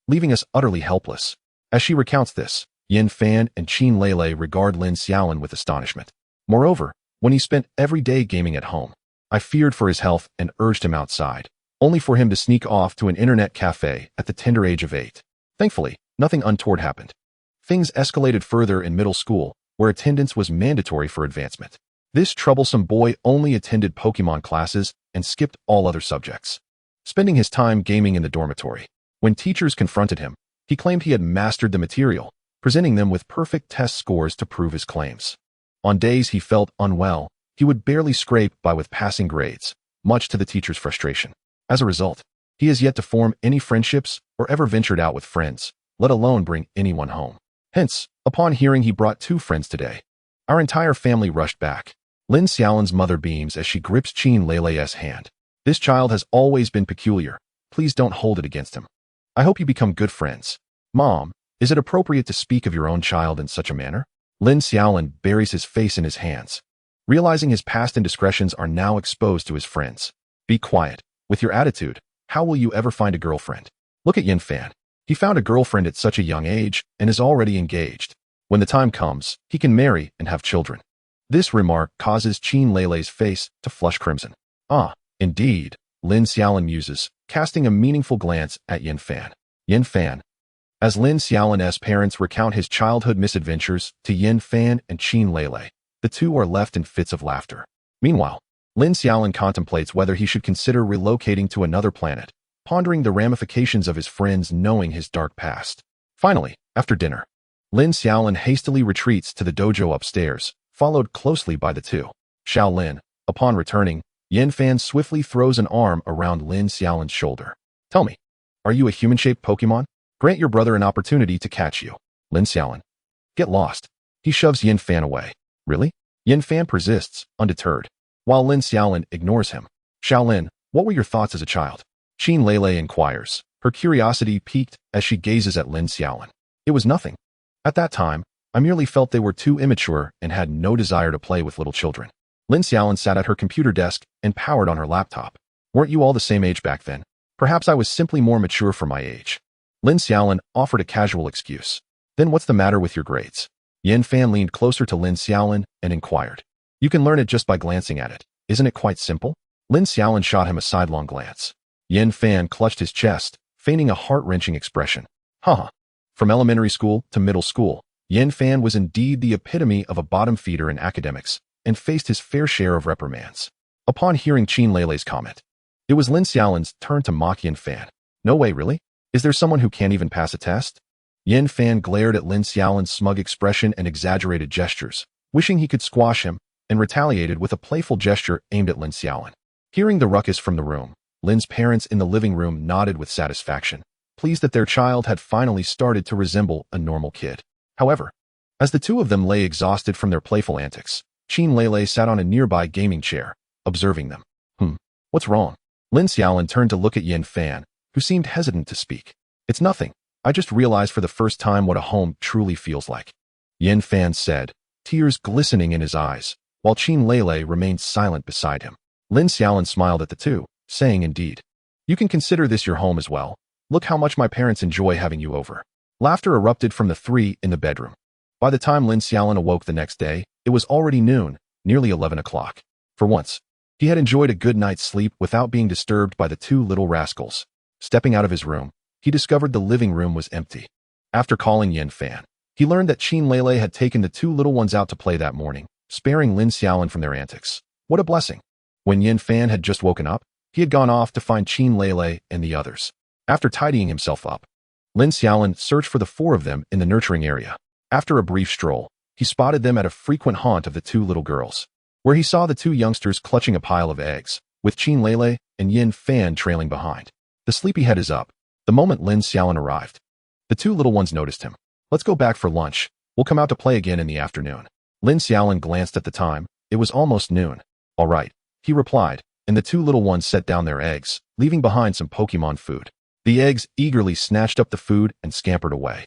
Speaker 1: leaving us utterly helpless. As she recounts this, Yin Fan and Qin Lele regard Lin Xiaolin with astonishment. Moreover, when he spent every day gaming at home, I feared for his health and urged him outside, only for him to sneak off to an internet cafe at the tender age of 8. Thankfully, nothing untoward happened. Things escalated further in middle school, where attendance was mandatory for advancement. This troublesome boy only attended Pokémon classes and skipped all other subjects, spending his time gaming in the dormitory. When teachers confronted him, he claimed he had mastered the material, presenting them with perfect test scores to prove his claims. On days he felt unwell, he would barely scrape by with passing grades, much to the teacher's frustration. As a result, he has yet to form any friendships or ever ventured out with friends, let alone bring anyone home. Hence, upon hearing he brought 2 friends today, our entire family rushed back. Lin Xiaolin's mother beams as she grips Qin Lele's hand. This child has always been peculiar. Please don't hold it against him. I hope you become good friends. Mom, is it appropriate to speak of your own child in such a manner? Lin Xiaolin buries his face in his hands, realizing his past indiscretions are now exposed to his friends. Be quiet. With your attitude, how will you ever find a girlfriend? Look at Yin Fan. He found a girlfriend at such a young age and is already engaged. When the time comes, he can marry and have children. This remark causes Qin Lele's face to flush crimson. Ah, indeed, Lin Xiaolin muses, casting a meaningful glance at Yin Fan. Yin Fan. As Lin Xiaolin's parents recount his childhood misadventures to Yin Fan and Qin Lele, the two are left in fits of laughter. Meanwhile, Lin Xiaolin contemplates whether he should consider relocating to another planet, pondering the ramifications of his friends knowing his dark past. Finally, after dinner, Lin Xiaolin hastily retreats to the dojo upstairs, followed closely by the 2. Xiaolin. Upon returning, Yin Fan swiftly throws an arm around Lin Xiaolin's shoulder. Tell me, are you a human-shaped Pokémon? Grant your brother an opportunity to catch you. Lin Xiaolin. Get lost. He shoves Yin Fan away. Really? Yin Fan persists, undeterred, while Lin Xiaolin ignores him. Xiaolin, what were your thoughts as a child? Qin Lele inquires, her curiosity piqued as she gazes at Lin Xiaolin. It was nothing. At that time, I merely felt they were too immature and had no desire to play with little children. Lin Xiaolin sat at her computer desk and powered on her laptop. Weren't you all the same age back then? Perhaps I was simply more mature for my age. Lin Xiaolin offered a casual excuse. Then what's the matter with your grades? Yin Fan leaned closer to Lin Xiaolin and inquired. You can learn it just by glancing at it. Isn't it quite simple? Lin Xiaolin shot him a sidelong glance. Yin Fan clutched his chest, feigning a heart-wrenching expression. Haha. From elementary school to middle school, Yin Fan was indeed the epitome of a bottom feeder in academics and faced his fair share of reprimands. Upon hearing Qin Leilei's comment, it was Lin Xiaolin's turn to mock Yin Fan. No way, really? Is there someone who can't even pass a test? Yin Fan glared at Lin Xiaolin's smug expression and exaggerated gestures, wishing he could squash him, and retaliated with a playful gesture aimed at Lin Xiaolin. Hearing the ruckus from the room, Lin's parents in the living room nodded with satisfaction, pleased that their child had finally started to resemble a normal kid. However, as the two of them lay exhausted from their playful antics, Qin Leilei sat on a nearby gaming chair, observing them. What's wrong? Lin Xiaolin turned to look at Yin Fan, who seemed hesitant to speak. It's nothing. I just realized for the first time what a home truly feels like. Yin Fan said, tears glistening in his eyes, while Qin Leilei remained silent beside him. Lin Xiaolin smiled at the two, saying indeed. You can consider this your home as well. Look how much my parents enjoy having you over. Laughter erupted from the three in the bedroom. By the time Lin Xiaolin awoke the next day, it was already noon, nearly 11 o'clock. For once, he had enjoyed a good night's sleep without being disturbed by the two little rascals. Stepping out of his room, he discovered the living room was empty. After calling Yin Fan, he learned that Qin Leilei had taken the two little ones out to play that morning, sparing Lin Xiaolin from their antics. What a blessing. When Yin Fan had just woken up, he had gone off to find Qin Leilei and the others. After tidying himself up, Lin Xiaolin searched for the four of them in the nurturing area. After a brief stroll, he spotted them at a frequent haunt of the two little girls, where he saw the two youngsters clutching a pile of eggs, with Qin Leilei and Yin Fan trailing behind. The sleepyhead is up. The moment Lin Xiaolin arrived, the two little ones noticed him. Let's go back for lunch. We'll come out to play again in the afternoon. Lin Xiaolin glanced at the time. It was almost noon. All right, he replied, and the two little ones set down their eggs, leaving behind some Pokémon food. The eggs eagerly snatched up the food and scampered away,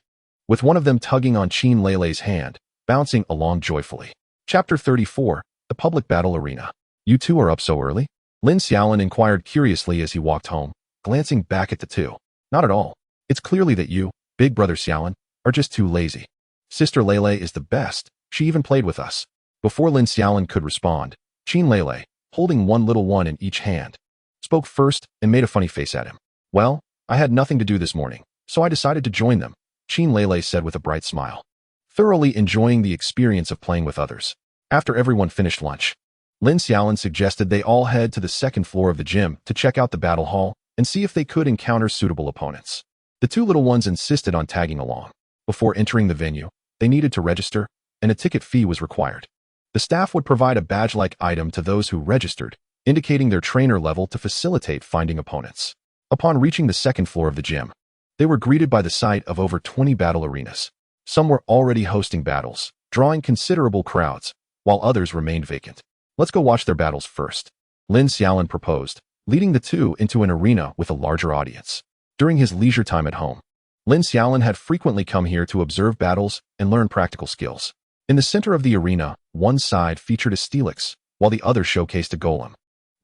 Speaker 1: with one of them tugging on Qin Leilei's hand, bouncing along joyfully. Chapter 34, The Public Battle Arena. You two are up so early? Lin Xiaolin inquired curiously as he walked home, glancing back at the two. Not at all. It's clearly that you, big brother Xiaolin, are just too lazy. Sister Leilei is the best. She even played with us. Before Lin Xiaolin could respond, Qin Leilei, holding one little one in each hand, spoke first and made a funny face at him. Well, I had nothing to do this morning, so I decided to join them, Qin Leilei said with a bright smile, thoroughly enjoying the experience of playing with others. After everyone finished lunch, Lin Xiaolin suggested they all head to the second floor of the gym to check out the battle hall and see if they could encounter suitable opponents. The two little ones insisted on tagging along. Before entering the venue, they needed to register, and a ticket fee was required. The staff would provide a badge-like item to those who registered, indicating their trainer level to facilitate finding opponents. Upon reaching the second floor of the gym, they were greeted by the sight of over 20 battle arenas. Some were already hosting battles, drawing considerable crowds, while others remained vacant. Let's go watch their battles first, Lin Xiaolin proposed, leading the two into an arena with a larger audience. During his leisure time at home, Lin Xiaolin had frequently come here to observe battles and learn practical skills. In the center of the arena, one side featured a Steelix, while the other showcased a Golem.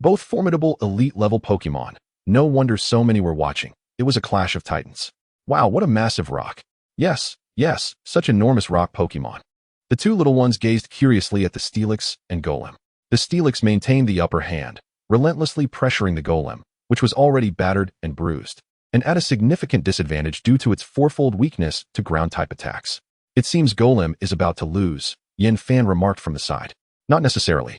Speaker 1: Both formidable elite-level Pokémon. No wonder so many were watching. It was a clash of titans. Wow, what a massive rock. Yes, such enormous rock Pokémon. The two little ones gazed curiously at the Steelix and Golem. The Steelix maintained the upper hand, relentlessly pressuring the Golem, which was already battered and bruised, and at a significant disadvantage due to its fourfold weakness to ground-type attacks. It seems Golem is about to lose, Yin Fan remarked from the side. Not necessarily,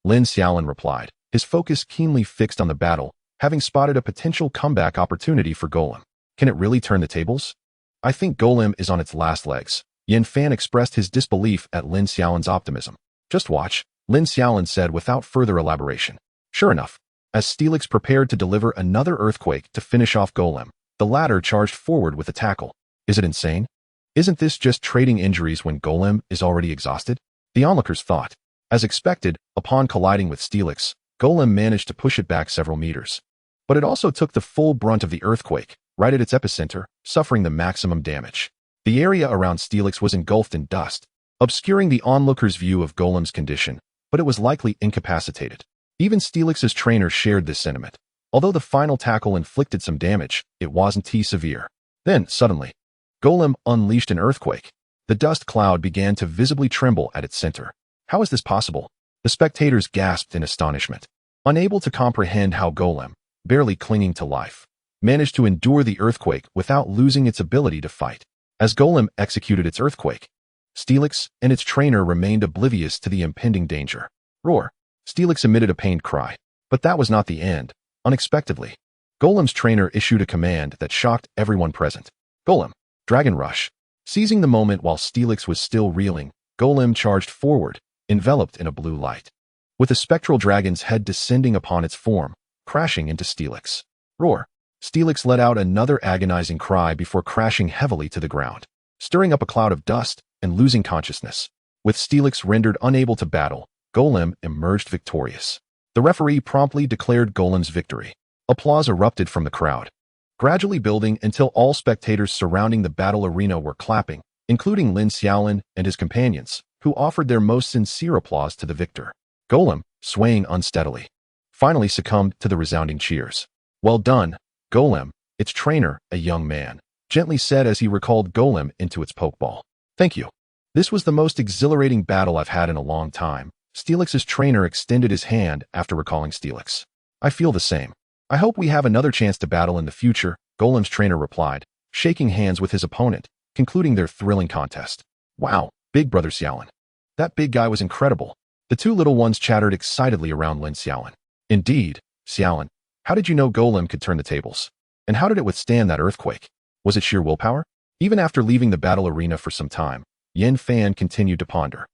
Speaker 1: Lin Xiaolin replied, his focus keenly fixed on the battle, having spotted a potential comeback opportunity for Golem. Can it really turn the tables? I think Golem is on its last legs. Yin Fan expressed his disbelief at Lin Xiaolin's optimism. Just watch, Lin Xiaolin said without further elaboration. Sure enough, as Steelix prepared to deliver another earthquake to finish off Golem, the latter charged forward with a tackle. Is it insane? Isn't this just trading injuries when Golem is already exhausted? The onlookers thought. As expected, upon colliding with Steelix, Golem managed to push it back several meters. But it also took the full brunt of the earthquake, right at its epicenter, suffering the maximum damage. The area around Steelix was engulfed in dust, obscuring the onlooker's view of Golem's condition, but it was likely incapacitated. Even Steelix's trainer shared this sentiment. Although the final tackle inflicted some damage, it wasn't too severe. Then, suddenly, Golem unleashed an earthquake. The dust cloud began to visibly tremble at its center. How is this possible? The spectators gasped in astonishment, unable to comprehend how Golem, barely clinging to life, managed to endure the earthquake without losing its ability to fight. As Golem executed its earthquake, Steelix and its trainer remained oblivious to the impending danger. Roar! Steelix emitted a pained cry. But that was not the end. Unexpectedly, Golem's trainer issued a command that shocked everyone present. Golem! Dragon Rush! Seizing the moment while Steelix was still reeling, Golem charged forward, enveloped in a blue light, with a spectral dragon's head descending upon its form, crashing into Steelix. Roar! Steelix let out another agonizing cry before crashing heavily to the ground, stirring up a cloud of dust and losing consciousness. With Steelix rendered unable to battle, Golem emerged victorious. The referee promptly declared Golem's victory. Applause erupted from the crowd, gradually building until all spectators surrounding the battle arena were clapping, including Lin Xiaolin and his companions, who offered their most sincere applause to the victor. Golem, swaying unsteadily, finally succumbed to the resounding cheers. Well done, Golem, its trainer, a young man, gently said as he recalled Golem into its pokeball. Thank you. This was the most exhilarating battle I've had in a long time. Steelix's trainer extended his hand after recalling Steelix. I feel the same. I hope we have another chance to battle in the future, Golem's trainer replied, shaking hands with his opponent, concluding their thrilling contest. Wow, Big Brother Xiaolin. That big guy was incredible. The two little ones chattered excitedly around Lin Xiaolin. Indeed, Xiaolin, how did you know Golem could turn the tables? And how did it withstand that earthquake? Was it sheer willpower? Even after leaving the battle arena for some time, Yin Fan continued to ponder.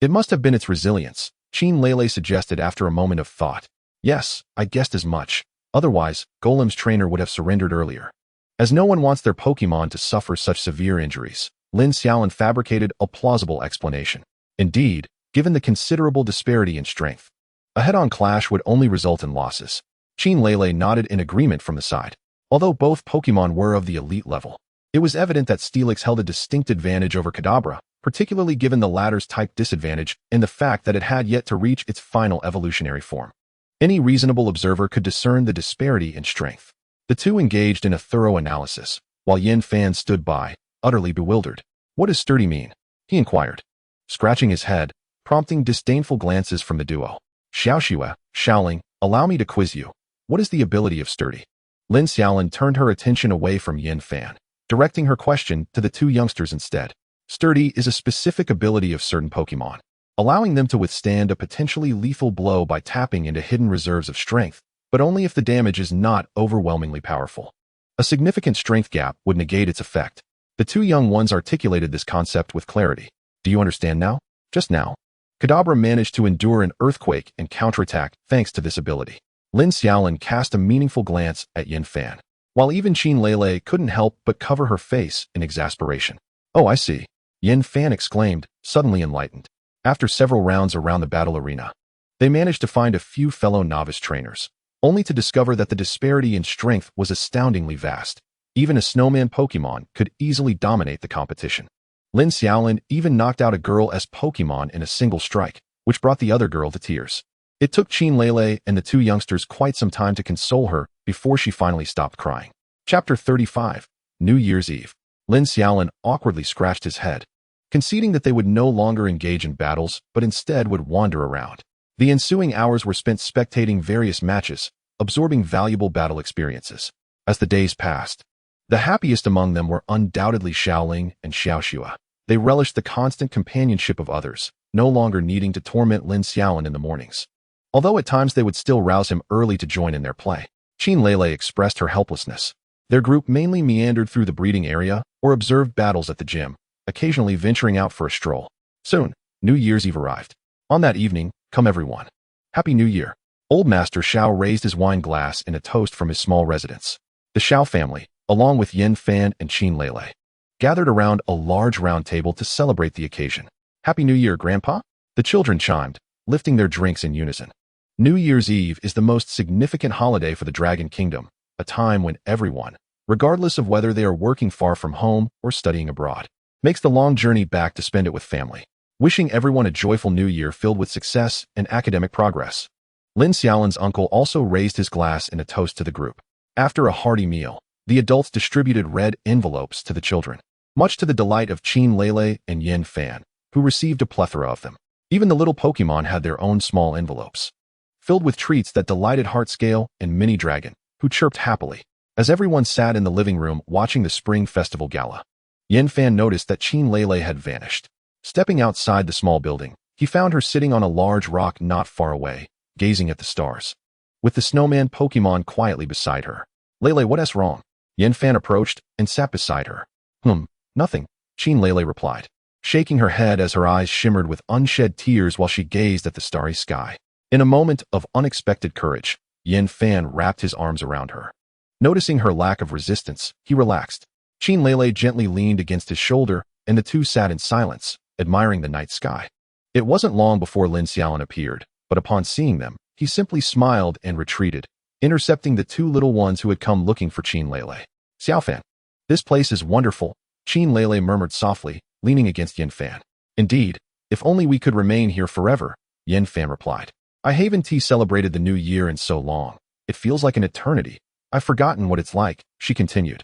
Speaker 1: It must have been its resilience, Qin Lele suggested after a moment of thought. Yes, I guessed as much. Otherwise, Golem's trainer would have surrendered earlier. As no one wants their Pokémon to suffer such severe injuries, Lin Xiaolin fabricated a plausible explanation. Indeed, given the considerable disparity in strength, a head-on clash would only result in losses. Qin Lele nodded in agreement from the side. Although both Pokémon were of the elite level, it was evident that Steelix held a distinct advantage over Kadabra, particularly given the latter's type disadvantage and the fact that it had yet to reach its final evolutionary form. Any reasonable observer could discern the disparity in strength. The two engaged in a thorough analysis, while Yin Fan stood by, utterly bewildered. What does sturdy mean? He inquired, scratching his head, prompting disdainful glances from the duo. Xiaoling, allow me to quiz you. What is the ability of sturdy? Lin Xiaolin turned her attention away from Yin Fan, directing her question to the two youngsters instead. Sturdy is a specific ability of certain Pokémon, allowing them to withstand a potentially lethal blow by tapping into hidden reserves of strength, but only if the damage is not overwhelmingly powerful. A significant strength gap would negate its effect. The two young ones articulated this concept with clarity. Do you understand now? Just now. Kadabra managed to endure an earthquake and counterattack thanks to this ability. Lin Xiaolin cast a meaningful glance at Yin Fan, while even Qin Lele couldn't help but cover her face in exasperation. Oh, I see. Yin Fan exclaimed, suddenly enlightened. After several rounds around the battle arena, they managed to find a few fellow novice trainers, only to discover that the disparity in strength was astoundingly vast. Even a snowman Pokémon could easily dominate the competition. Lin Xiaolin even knocked out a girl-esque Pokémon in a single strike, which brought the other girl to tears. It took Qin Lele and the two youngsters quite some time to console her before she finally stopped crying. Chapter 35, New Year's Eve. Lin Xiaolin awkwardly scratched his head, conceding that they would no longer engage in battles, but instead would wander around. The ensuing hours were spent spectating various matches, absorbing valuable battle experiences. As the days passed, the happiest among them were undoubtedly Xiaoling and Xiaoxua. They relished the constant companionship of others, no longer needing to torment Lin Xiaolin in the mornings. Although at times they would still rouse him early to join in their play, Qin Lele expressed her helplessness. Their group mainly meandered through the breeding area or observed battles at the gym, occasionally venturing out for a stroll. Soon, New Year's Eve arrived. On that evening, come everyone. Happy New Year. Old Master Xiao raised his wine glass in a toast from his small residence. The Xiao family, along with Yin Fan and Qin Lele, gathered around a large round table to celebrate the occasion. Happy New Year, Grandpa? The children chimed, lifting their drinks in unison. New Year's Eve is the most significant holiday for the Dragon Kingdom, a time when everyone, regardless of whether they are working far from home or studying abroad, makes the long journey back to spend it with family. wishing everyone a joyful new year filled with success and academic progress. Lin Xiaolin's uncle also raised his glass in a toast to the group. After a hearty meal, the adults distributed red envelopes to the children, much to the delight of Qin Lele and Yin Fan, who received a plethora of them. Even the little Pokémon had their own small envelopes, filled with treats that delighted Heartscale and Mini Dragon, who chirped happily. As everyone sat in the living room watching the Spring Festival Gala, Yin Fan noticed that Qin Lele had vanished. Stepping outside the small building, he found her sitting on a large rock not far away, gazing at the stars, with the snowman Pokémon quietly beside her. Lele, what's wrong? Yin Fan approached and sat beside her. Nothing, Qin Lele replied, shaking her head as her eyes shimmered with unshed tears while she gazed at the starry sky. In a moment of unexpected courage, Yin Fan wrapped his arms around her. Noticing her lack of resistance, he relaxed. Qin Lele gently leaned against his shoulder, and the two sat in silence, admiring the night sky. It wasn't long before Lin Xiaolin appeared, but upon seeing them, he simply smiled and retreated, intercepting the two little ones who had come looking for Qin Lele. Xiaofan, this place is wonderful, Qin Lele murmured softly, leaning against Yin Fan. Indeed, if only we could remain here forever, Yin Fan replied. I haven't celebrated the new year in so long. It feels like an eternity. I've forgotten what it's like, she continued,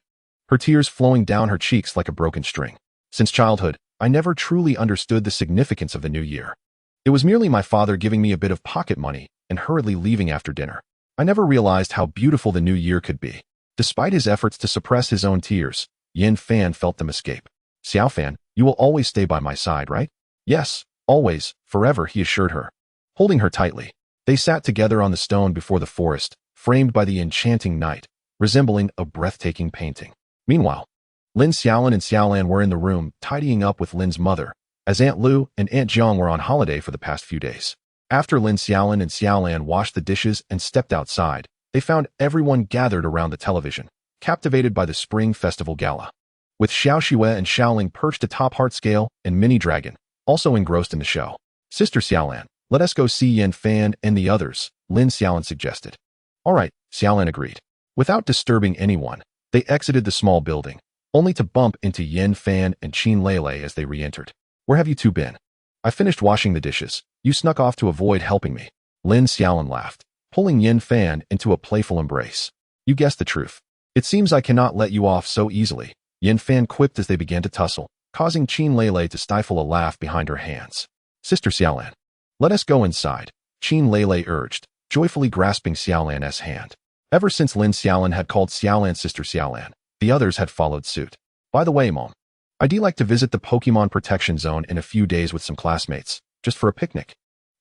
Speaker 1: her tears flowing down her cheeks like a broken string. Since childhood, I never truly understood the significance of the new year. It was merely my father giving me a bit of pocket money and hurriedly leaving after dinner. I never realized how beautiful the new year could be. Despite his efforts to suppress his own tears, Yin Fan felt them escape. Xiaofan, you will always stay by my side, right? Yes, always, forever, he assured her. Holding her tightly, they sat together on the stone before the forest, framed by the enchanting night, resembling a breathtaking painting. Meanwhile, Lin Xiaolin and Xiaolan were in the room, tidying up with Lin's mother, as Aunt Lu and Aunt Jiang were on holiday for the past few days. After Lin Xiaolin and Xiaolan washed the dishes and stepped outside, they found everyone gathered around the television, captivated by the Spring Festival Gala. With Xiao Xue and Xiaoling perched atop Heartscale and Mini Dragon, also engrossed in the show. Sister Xiaolan, let us go see Yin Fan and the others, Lin Xiaolin suggested. All right, Xiaolan agreed. Without disturbing anyone, they exited the small building, only to bump into Yin Fan and Qin Lele as they re-entered. Where have you two been? I finished washing the dishes. You snuck off to avoid helping me. Lin Xiaolin laughed, pulling Yin Fan into a playful embrace. You guessed the truth. It seems I cannot let you off so easily, Yin Fan quipped as they began to tussle, causing Qin Lele to stifle a laugh behind her hands. Sister Xiaolan, let us go inside, Qin Lele urged, joyfully grasping Xiaolan's hand. Ever since Lin Xiaolin had called Xiaolan Sister Xiaolan, the others had followed suit. By the way, Mom, I'd like to visit the Pokémon Protection Zone in a few days with some classmates, just for a picnic.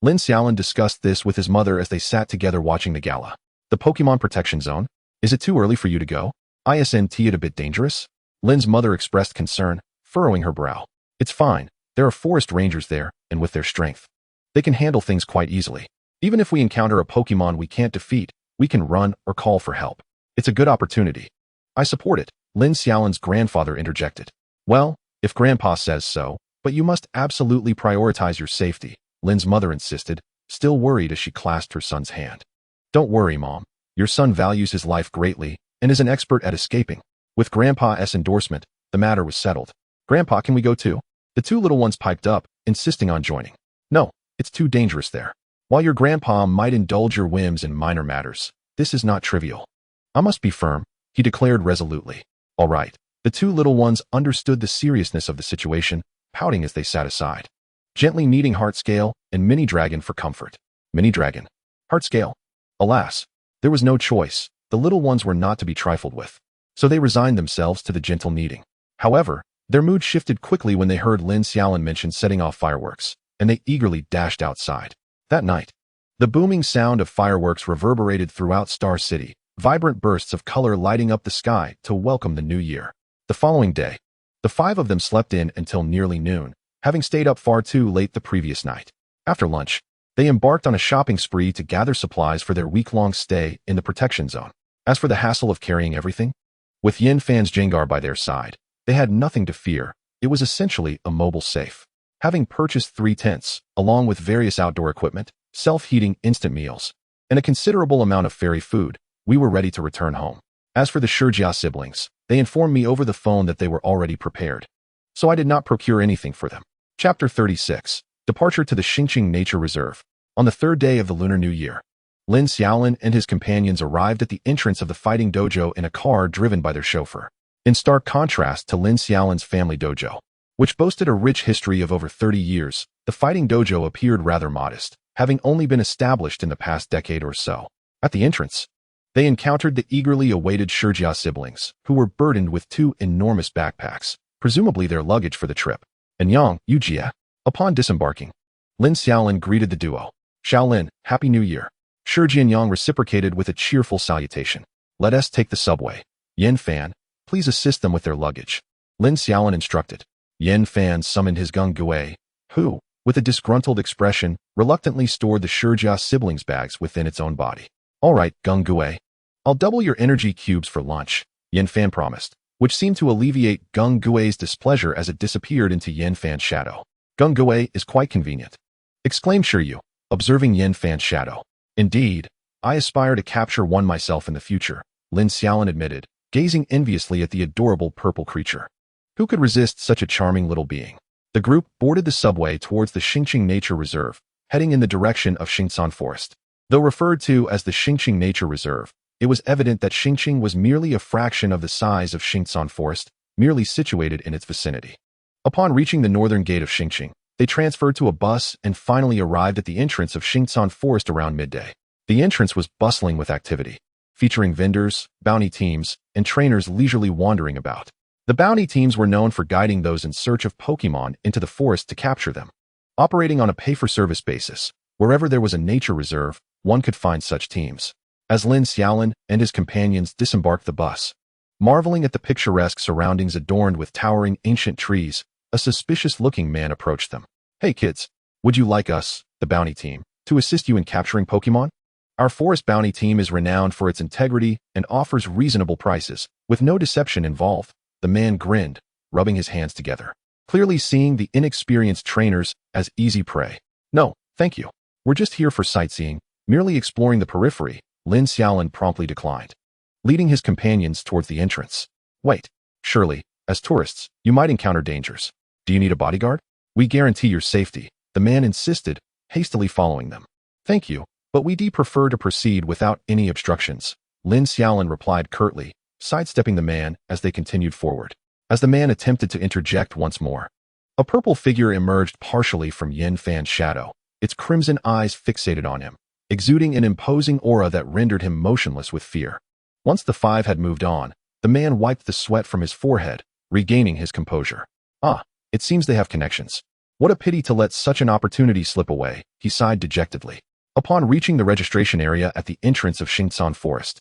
Speaker 1: Lin Xiaolin discussed this with his mother as they sat together watching the gala. The Pokémon Protection Zone? Is it too early for you to go? Isn't it a bit dangerous? Lin's mother expressed concern, furrowing her brow. It's fine. There are forest rangers there, and with their strength, they can handle things quite easily. Even if we encounter a Pokémon we can't defeat, we can run or call for help. It's a good opportunity. I support it, Lin Xiaolin's grandfather interjected. Well, if Grandpa says so, but you must absolutely prioritize your safety, Lin's mother insisted, still worried as she clasped her son's hand. Don't worry, Mom. Your son values his life greatly and is an expert at escaping. With Grandpa's endorsement, the matter was settled. Grandpa, can we go too? The two little ones piped up, insisting on joining. No, it's too dangerous there. While your grandpa might indulge your whims in minor matters, this is not trivial. I must be firm, he declared resolutely. All right. The two little ones understood the seriousness of the situation, pouting as they sat aside, gently kneading Heartscale and Mini Dragon for comfort. Mini Dragon. Heartscale. Alas, there was no choice. The little ones were not to be trifled with, so they resigned themselves to the gentle kneading. However, their mood shifted quickly when they heard Lin Xiaolin mention setting off fireworks, and they eagerly dashed outside. That night, the booming sound of fireworks reverberated throughout Star City, vibrant bursts of color lighting up the sky to welcome the new year. The following day, the five of them slept in until nearly noon, having stayed up far too late the previous night. After lunch, they embarked on a shopping spree to gather supplies for their week-long stay in the protection zone. As for the hassle of carrying everything, with Yin Fan's Jengar by their side, they had nothing to fear. It was essentially a mobile safe. Having purchased 3 tents, along with various outdoor equipment, self-heating instant meals, and a considerable amount of fairy food, we were ready to return home. As for the Shijia siblings, they informed me over the phone that they were already prepared, so I did not procure anything for them. Chapter 36. Departure to the Xingqing Nature Reserve. On the third day of the Lunar New Year, Lin Xiaolin and his companions arrived at the entrance of the fighting dojo in a car driven by their chauffeur. In stark contrast to Lin Xiaolin's family dojo, which boasted a rich history of over 30 years, the fighting dojo appeared rather modest, having only been established in the past decade or so. At the entrance, they encountered the eagerly awaited Shijia siblings, who were burdened with two enormous backpacks, presumably their luggage for the trip. And Yang, Yujie. Upon disembarking, Lin Xiaolin greeted the duo. Xiaolin, Happy New Year. Shijia and Yang reciprocated with a cheerful salutation. Let us take the subway. Yin Fan, please assist them with their luggage. Lin Xiaolin instructed. Yin Fan summoned his Gung Gui, who, with a disgruntled expression, reluctantly stored the Shijia siblings' bags within its own body. All right, Gung Gui. I'll double your energy cubes for lunch, Yin Fan promised, which seemed to alleviate Gung Gui's displeasure as it disappeared into Yin Fan's shadow. Gung Gui is quite convenient, exclaimed Shiryu, observing Yin Fan's shadow. Indeed, I aspire to capture one myself in the future, Lin Xiaolin admitted, gazing enviously at the adorable purple creature. Who could resist such a charming little being? The group boarded the subway towards the Xingqing Nature Reserve, heading in the direction of Xingcan Forest. Though referred to as the Xingqing Nature Reserve, it was evident that Xingqing was merely a fraction of the size of Xingcan Forest, merely situated in its vicinity. Upon reaching the northern gate of Xingqing, they transferred to a bus and finally arrived at the entrance of Xingcan Forest around midday. The entrance was bustling with activity, featuring vendors, bounty teams, and trainers leisurely wandering about. The bounty teams were known for guiding those in search of Pokémon into the forest to capture them. Operating on a pay-for-service basis, wherever there was a nature reserve, one could find such teams. As Lin Xiaolin and his companions disembarked the bus, marveling at the picturesque surroundings adorned with towering ancient trees, a suspicious-looking man approached them. Hey kids, would you like us, the bounty team, to assist you in capturing Pokémon? Our forest bounty team is renowned for its integrity and offers reasonable prices, with no deception involved. The man grinned, rubbing his hands together, clearly seeing the inexperienced trainers as easy prey. No, thank you. We're just here for sightseeing, merely exploring the periphery, Lin Xiaolin promptly declined, leading his companions towards the entrance. Wait, surely, as tourists, you might encounter dangers. Do you need a bodyguard? We guarantee your safety, the man insisted, hastily following them. Thank you, but we'd prefer to proceed without any obstructions, Lin Xiaolin replied curtly, sidestepping the man as they continued forward. As the man attempted to interject once more, a purple figure emerged partially from Yin Fan's shadow, its crimson eyes fixated on him, exuding an imposing aura that rendered him motionless with fear. Once the five had moved on, the man wiped the sweat from his forehead, regaining his composure. Ah, it seems they have connections. What a pity to let such an opportunity slip away, he sighed dejectedly. Upon reaching the registration area at the entrance of Xingcan Forest,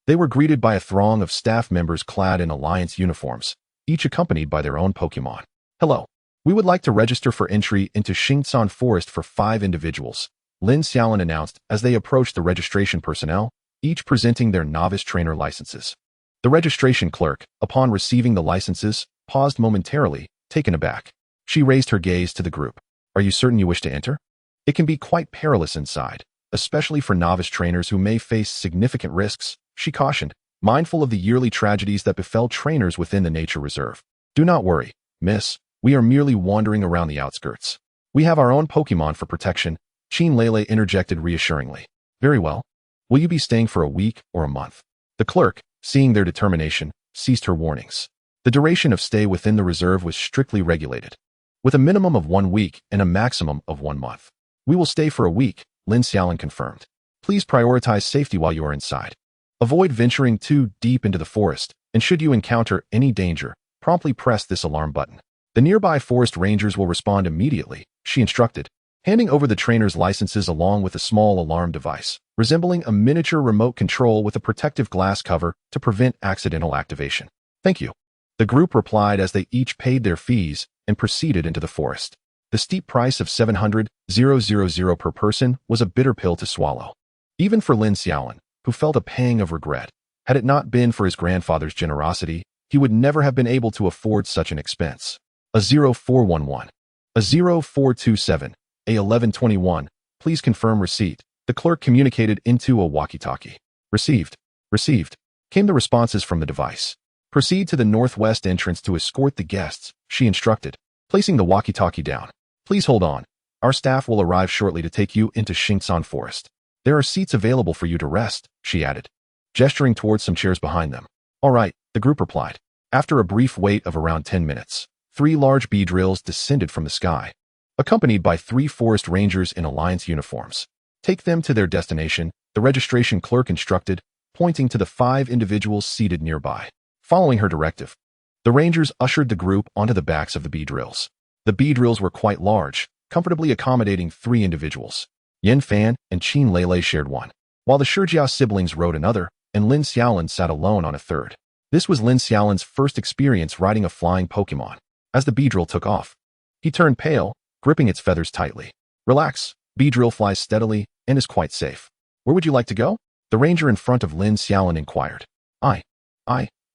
Speaker 1: they were greeted by a throng of staff members clad in alliance uniforms, each accompanied by their own Pokémon. Hello. We would like to register for entry into Xingcan Forest for 5 individuals, Lin Xiaolin announced as they approached the registration personnel, each presenting their novice trainer licenses. The registration clerk, upon receiving the licenses, paused momentarily, taken aback. She raised her gaze to the group. Are you certain you wish to enter? It can be quite perilous inside, especially for novice trainers who may face significant risks, she cautioned, mindful of the yearly tragedies that befell trainers within the nature reserve. Do not worry, miss, we are merely wandering around the outskirts. We have our own Pokémon for protection, Qin Lele interjected reassuringly. Very well. Will you be staying for a week or a month? The clerk, seeing their determination, ceased her warnings. The duration of stay within the reserve was strictly regulated, with a minimum of 1 week and a maximum of 1 month. We will stay for a week, Lin Xiaolin confirmed. Please prioritize safety while you are inside. Avoid venturing too deep into the forest, and should you encounter any danger, promptly press this alarm button. The nearby forest rangers will respond immediately, she instructed, handing over the trainer's licenses along with a small alarm device, resembling a miniature remote control with a protective glass cover to prevent accidental activation. Thank you. The group replied as they each paid their fees and proceeded into the forest. The steep price of 700,000 per person was a bitter pill to swallow. Even for Lin Xiaolin, who felt a pang of regret. Had it not been for his grandfather's generosity, he would never have been able to afford such an expense. A 0411. A 0427. A 1121. Please confirm receipt. The clerk communicated into a walkie-talkie. Received. Received. Came the responses from the device. Proceed to the northwest entrance to escort the guests, she instructed, placing the walkie-talkie down. Please hold on. Our staff will arrive shortly to take you into Xingsan Forest. There are seats available for you to rest, she added, gesturing towards some chairs behind them. All right, the group replied. After a brief wait of around 10 minutes, 3 large bee drills descended from the sky, accompanied by 3 forest rangers in alliance uniforms. Take them to their destination, the registration clerk instructed, pointing to the 5 individuals seated nearby. Following her directive, the rangers ushered the group onto the backs of the bee drills. The bee drills were quite large, comfortably accommodating 3 individuals. Yin Fan and Qin Lele shared one, while the Shijiao siblings rode another, and Lin Xiaolin sat alone on a third. This was Lin Xiaolin's first experience riding a flying Pokémon. As the bee drill took off, he turned pale, gripping its feathers tightly. Relax, bee drill flies steadily and is quite safe. Where would you like to go? The ranger in front of Lin Xiaolin inquired.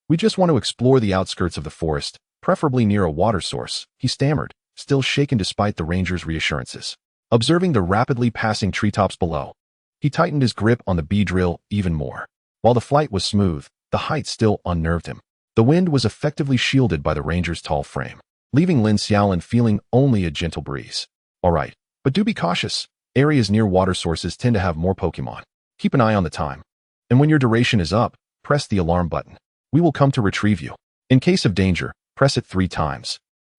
Speaker 1: We just want to explore the outskirts of the forest, preferably near a water source, he stammered, still shaken despite the ranger's reassurances. Observing the rapidly passing treetops below, he tightened his grip on the bee drill even more. While the flight was smooth, the height still unnerved him. The wind was effectively shielded by the ranger's tall frame, leaving Lin Xiaolin feeling only a gentle breeze. All right, but do be cautious. Areas near water sources tend to have more Pokémon. Keep an eye on the time. And when your duration is up, press the alarm button. We will come to retrieve you. In case of danger, press it 3 times.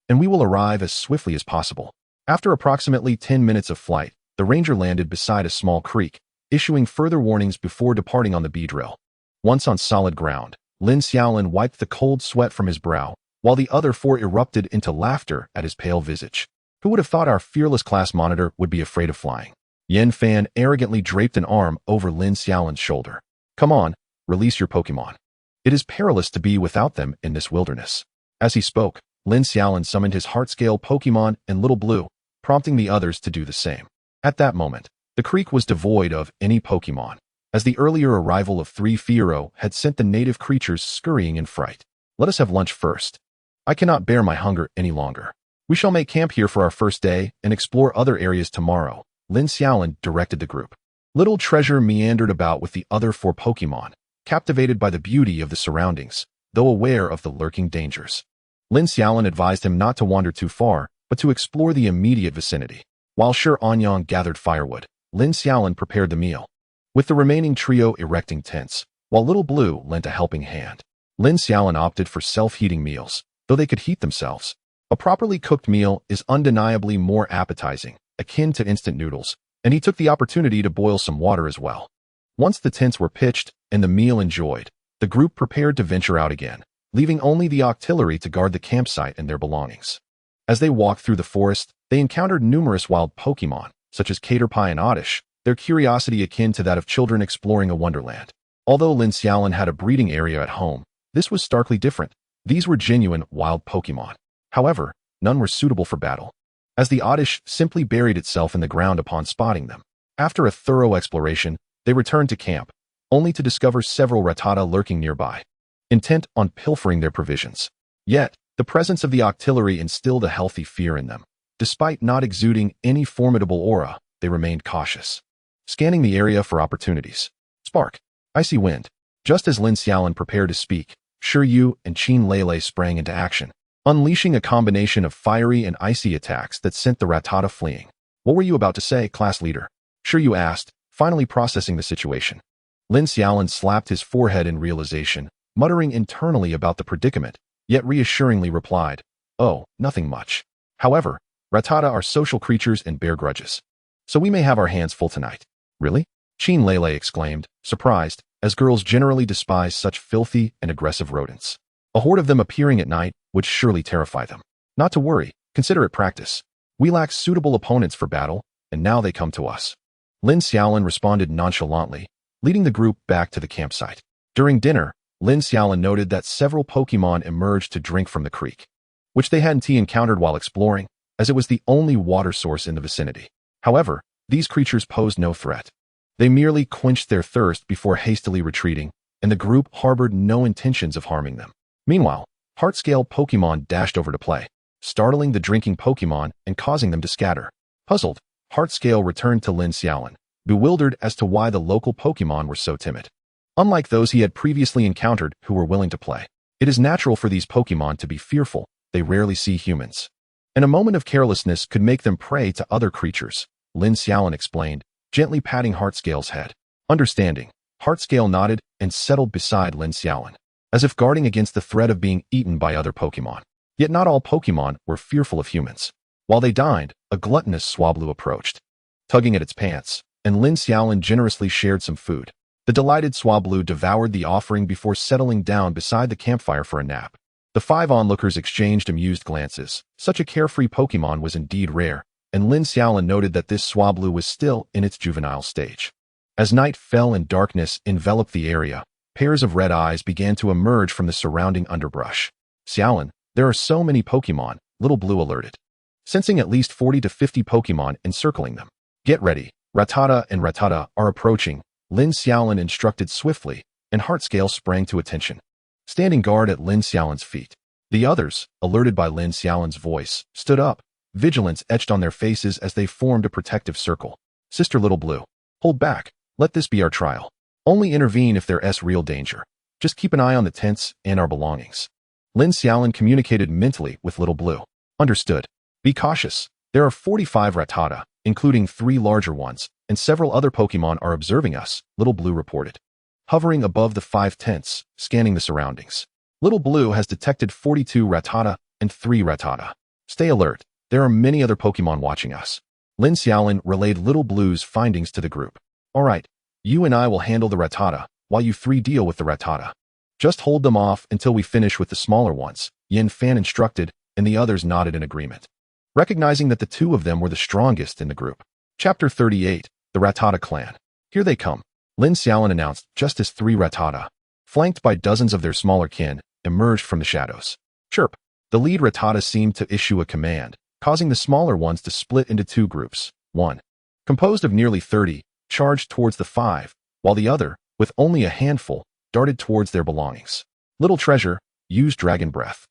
Speaker 1: And we will arrive as swiftly as possible. After approximately 10 minutes of flight, the ranger landed beside a small creek, issuing further warnings before departing on the bee drill. Once on solid ground, Lin Xiaolin wiped the cold sweat from his brow, while the other 4 erupted into laughter at his pale visage. Who would have thought our fearless class monitor would be afraid of flying? Yin Fan arrogantly draped an arm over Lin Xiaolin's shoulder. Come on, release your Pokémon. It is perilous to be without them in this wilderness. As he spoke, Lin Xiaolin summoned his heart-scale Pokémon and Little Blue, prompting the others to do the same. At that moment, the creek was devoid of any Pokémon, as the earlier arrival of 3 Fiero had sent the native creatures scurrying in fright. Let us have lunch first. I cannot bear my hunger any longer. We shall make camp here for our first day and explore other areas tomorrow, Lin Xiaolin directed the group. Little Treasure meandered about with the other 4 Pokémon, captivated by the beauty of the surroundings, though aware of the lurking dangers. Lin Xiaolin advised him not to wander too far, but to explore the immediate vicinity. While Shi Anyang gathered firewood, Lin Xiaolin prepared the meal, with the remaining trio erecting tents, while Little Blue lent a helping hand. Lin Xiaolin opted for self-heating meals, though they could heat themselves. A properly cooked meal is undeniably more appetizing, akin to instant noodles, and he took the opportunity to boil some water as well. Once the tents were pitched and the meal enjoyed, the group prepared to venture out again, leaving only the artillery to guard the campsite and their belongings. As they walked through the forest, they encountered numerous wild Pokémon, such as Caterpie and Oddish, their curiosity akin to that of children exploring a wonderland. Although Lin Xiaolin had a breeding area at home, this was starkly different. These were genuine wild Pokémon. However, none were suitable for battle, as the Oddish simply buried itself in the ground upon spotting them. After a thorough exploration, they returned to camp, only to discover several Rattata lurking nearby, intent on pilfering their provisions. Yet, the presence of the artillery instilled a healthy fear in them. Despite not exuding any formidable aura, they remained cautious, scanning the area for opportunities. Spark. Icy wind. Just as Lin Xiaolin prepared to speak, Shi Yu and Qin Lele sprang into action, unleashing a combination of fiery and icy attacks that sent the Rattata fleeing. What were you about to say, class leader? Shi Yu asked, finally processing the situation. Lin Xiaolin slapped his forehead in realization, muttering internally about the predicament, yet reassuringly replied, Oh, nothing much. However, Rattata are social creatures and bear grudges, so we may have our hands full tonight. Really? Qin Lele exclaimed, surprised, as girls generally despise such filthy and aggressive rodents. A horde of them appearing at night would surely terrify them. Not to worry, consider it practice. We lack suitable opponents for battle, and now they come to us. Lin Xiaolin responded nonchalantly, leading the group back to the campsite. During dinner, Lin Xiaolin noted that several Pokémon emerged to drink from the creek, which they hadn't encountered while exploring, as it was the only water source in the vicinity. However, these creatures posed no threat. They merely quenched their thirst before hastily retreating, and the group harbored no intentions of harming them. Meanwhile, heart-scale Pokémon dashed over to play, startling the drinking Pokémon and causing them to scatter. Puzzled, Heartscale returned to Lin Xiaolin, bewildered as to why the local Pokémon were so timid. Unlike those he had previously encountered who were willing to play, it is natural for these Pokémon to be fearful. They rarely see humans. and a moment of carelessness could make them prey to other creatures, Lin Xiaolin explained, gently patting Heartscale's head. Understanding, Heartscale nodded and settled beside Lin Xiaolin, as if guarding against the threat of being eaten by other Pokémon. Yet not all Pokémon were fearful of humans. While they dined, a gluttonous Swablu approached, tugging at its pants, and Lin Xiaolin generously shared some food. The delighted Swablu devoured the offering before settling down beside the campfire for a nap. The 5 onlookers exchanged amused glances. Such a carefree Pokémon was indeed rare, and Lin Xiaolin noted that this Swablu was still in its juvenile stage. As night fell and darkness enveloped the area, pairs of red eyes began to emerge from the surrounding underbrush. Xiaolin, there are so many Pokémon, Little Blue alerted, sensing at least 40 to 50 Pokémon encircling them. Get ready, Rattata and Rattata are approaching, Lin Xiaolin instructed swiftly, and Heartscale sprang to attention, standing guard at Lin Xiaolin's feet. The others, alerted by Lin Xiaolin's voice, stood up, vigilance etched on their faces as they formed a protective circle. Sister Little Blue, hold back, let this be our trial. Only intervene if there's real danger. Just keep an eye on the tents and our belongings. Lin Xiaolin communicated mentally with Little Blue. Understood. Be cautious. There are 45 Rattata, including 3 larger ones, and several other Pokémon are observing us, Little Blue reported. Hovering above the 5 tents, scanning the surroundings. Little Blue has detected 42 Rattata and 3 Rattata. Stay alert. There are many other Pokémon watching us. Lin Xiaolin relayed Little Blue's findings to the group. All right, you and I will handle the Rattata, while you 3 deal with the Rattata. Just hold them off until we finish with the smaller ones, Yin Fan instructed, and the others nodded in agreement, recognizing that the 2 of them were the strongest in the group. Chapter 38, The Rattata Clan. Here they come, Lin Xiaolin announced just as 3 Rattata, flanked by dozens of their smaller kin, emerged from the shadows. Chirp. The lead Rattata seemed to issue a command, causing the smaller ones to split into 2 groups. One, composed of nearly 30, charged towards the 5, while the other, with only a handful, darted towards their belongings. Little Treasure, use Dragon Breath.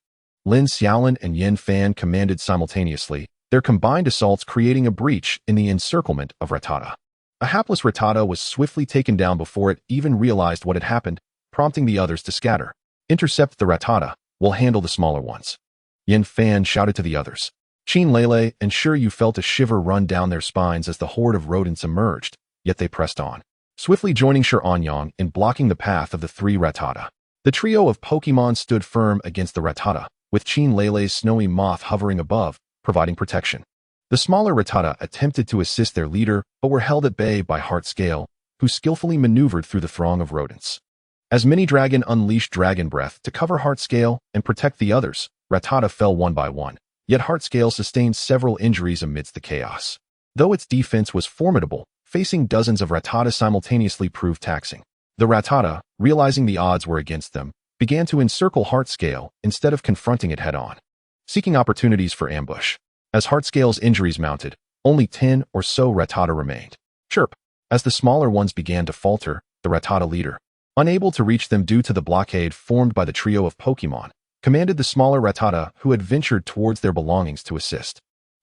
Speaker 1: Lin Xiaolin and Yin Fan commanded simultaneously, their combined assaults creating a breach in the encirclement of Rattata. A hapless Rattata was swiftly taken down before it even realized what had happened, prompting the others to scatter. Intercept the Rattata, we'll handle the smaller ones. Yin Fan shouted to the others. Qin Lele and Sure You felt a shiver run down their spines as the horde of rodents emerged, yet they pressed on, swiftly joining Shi Anyang in blocking the path of the 3 Rattata. The trio of Pokémon stood firm against the Rattata, with Qin Lele's snowy moth hovering above, providing protection. The smaller Rattata attempted to assist their leader, but were held at bay by Heartscale, who skillfully maneuvered through the throng of rodents. As Mini Dragon unleashed Dragon Breath to cover Heartscale and protect the others, Rattata fell one by one, yet Heartscale sustained several injuries amidst the chaos. Though its defense was formidable, facing dozens of Rattata simultaneously proved taxing. The Rattata, realizing the odds were against them, began to encircle Heartscale instead of confronting it head-on, seeking opportunities for ambush. As Heartscale's injuries mounted, only 10 or so Rattata remained. Chirp. As the smaller ones began to falter, the Rattata leader, unable to reach them due to the blockade formed by the trio of Pokémon, commanded the smaller Rattata who had ventured towards their belongings to assist.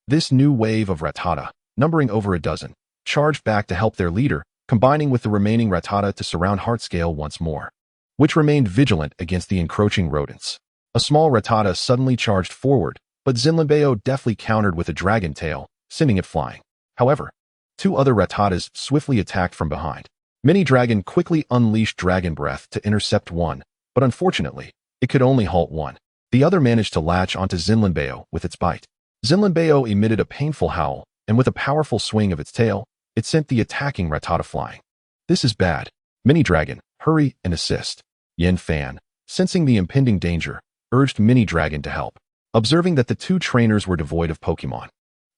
Speaker 1: This new wave of Rattata, numbering over a dozen, charged back to help their leader, combining with the remaining Rattata to surround Heartscale once more, which remained vigilant against the encroaching rodents. A small Rattata suddenly charged forward, but Zinlinbeo deftly countered with a dragon tail, sending it flying. However, 2 other Rattatas swiftly attacked from behind. Mini Dragon quickly unleashed Dragon Breath to intercept one, but unfortunately, it could only halt one. The other managed to latch onto Zinlinbeo with its bite. Zinlinbeo emitted a painful howl, and with a powerful swing of its tail, it sent the attacking Rattata flying. This is bad. Mini Dragon, hurry and assist. Yin Fan, sensing the impending danger, urged Mini Dragon to help. Observing that the 2 trainers were devoid of Pokémon,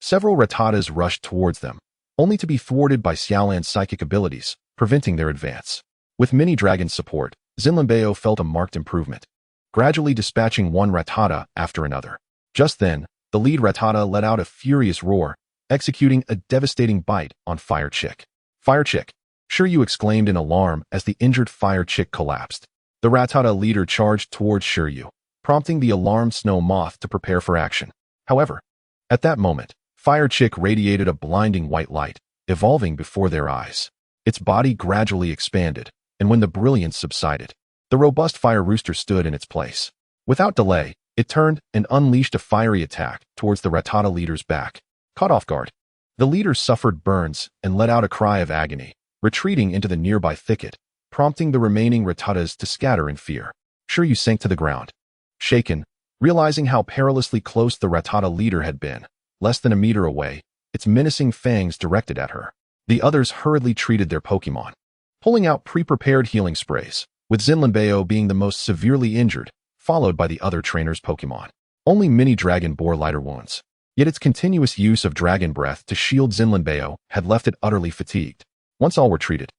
Speaker 1: several Rattatas rushed towards them, only to be thwarted by Xiaolan's psychic abilities, preventing their advance. With Mini Dragon's support, Zinlinbeo felt a marked improvement, gradually dispatching one Rattata after another. Just then, the lead Rattata let out a furious roar, executing a devastating bite on Fire Chick. Fire Chick! Sure You exclaimed in alarm as the injured Fire Chick collapsed. The Rattata leader charged towards Sure You, prompting the alarmed Snow Moth to prepare for action. However, at that moment, Fire Chick radiated a blinding white light, evolving before their eyes. Its body gradually expanded, and when the brilliance subsided, the robust Fire Rooster stood in its place. Without delay, It turned and unleashed a fiery attack towards the Rattata leader's back. Caught off guard, the leader suffered burns and let out a cry of agony, retreating into the nearby thicket, prompting the remaining Rattatas to scatter in fear. Shiryu sank to the ground, shaken, realizing how perilously close the Rattata leader had been, less than a meter away, its menacing fangs directed at her. The others hurriedly treated their Pokémon, pulling out pre-prepared healing sprays, with Zinlinbeo being the most severely injured, followed by the other trainer's Pokémon. Only Mini Dragon bore lighter wounds, yet its continuous use of Dragon Breath to shield Zinlinbeo had left it utterly fatigued. Once all were treated,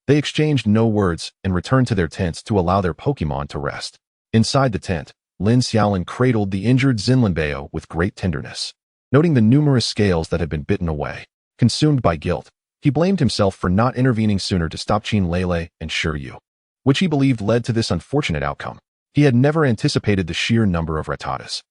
Speaker 1: they exchanged no words and returned to their tents to allow their Pokémon to rest. Inside the tent, Lin Xiaolin cradled the injured Zinlinbeo with great tenderness. Noting the numerous scales that had been bitten away, consumed by guilt, he blamed himself for not intervening sooner to stop Qin Lele and Shiryu, which he believed led to this unfortunate outcome. He had never anticipated the sheer number of Rattatas.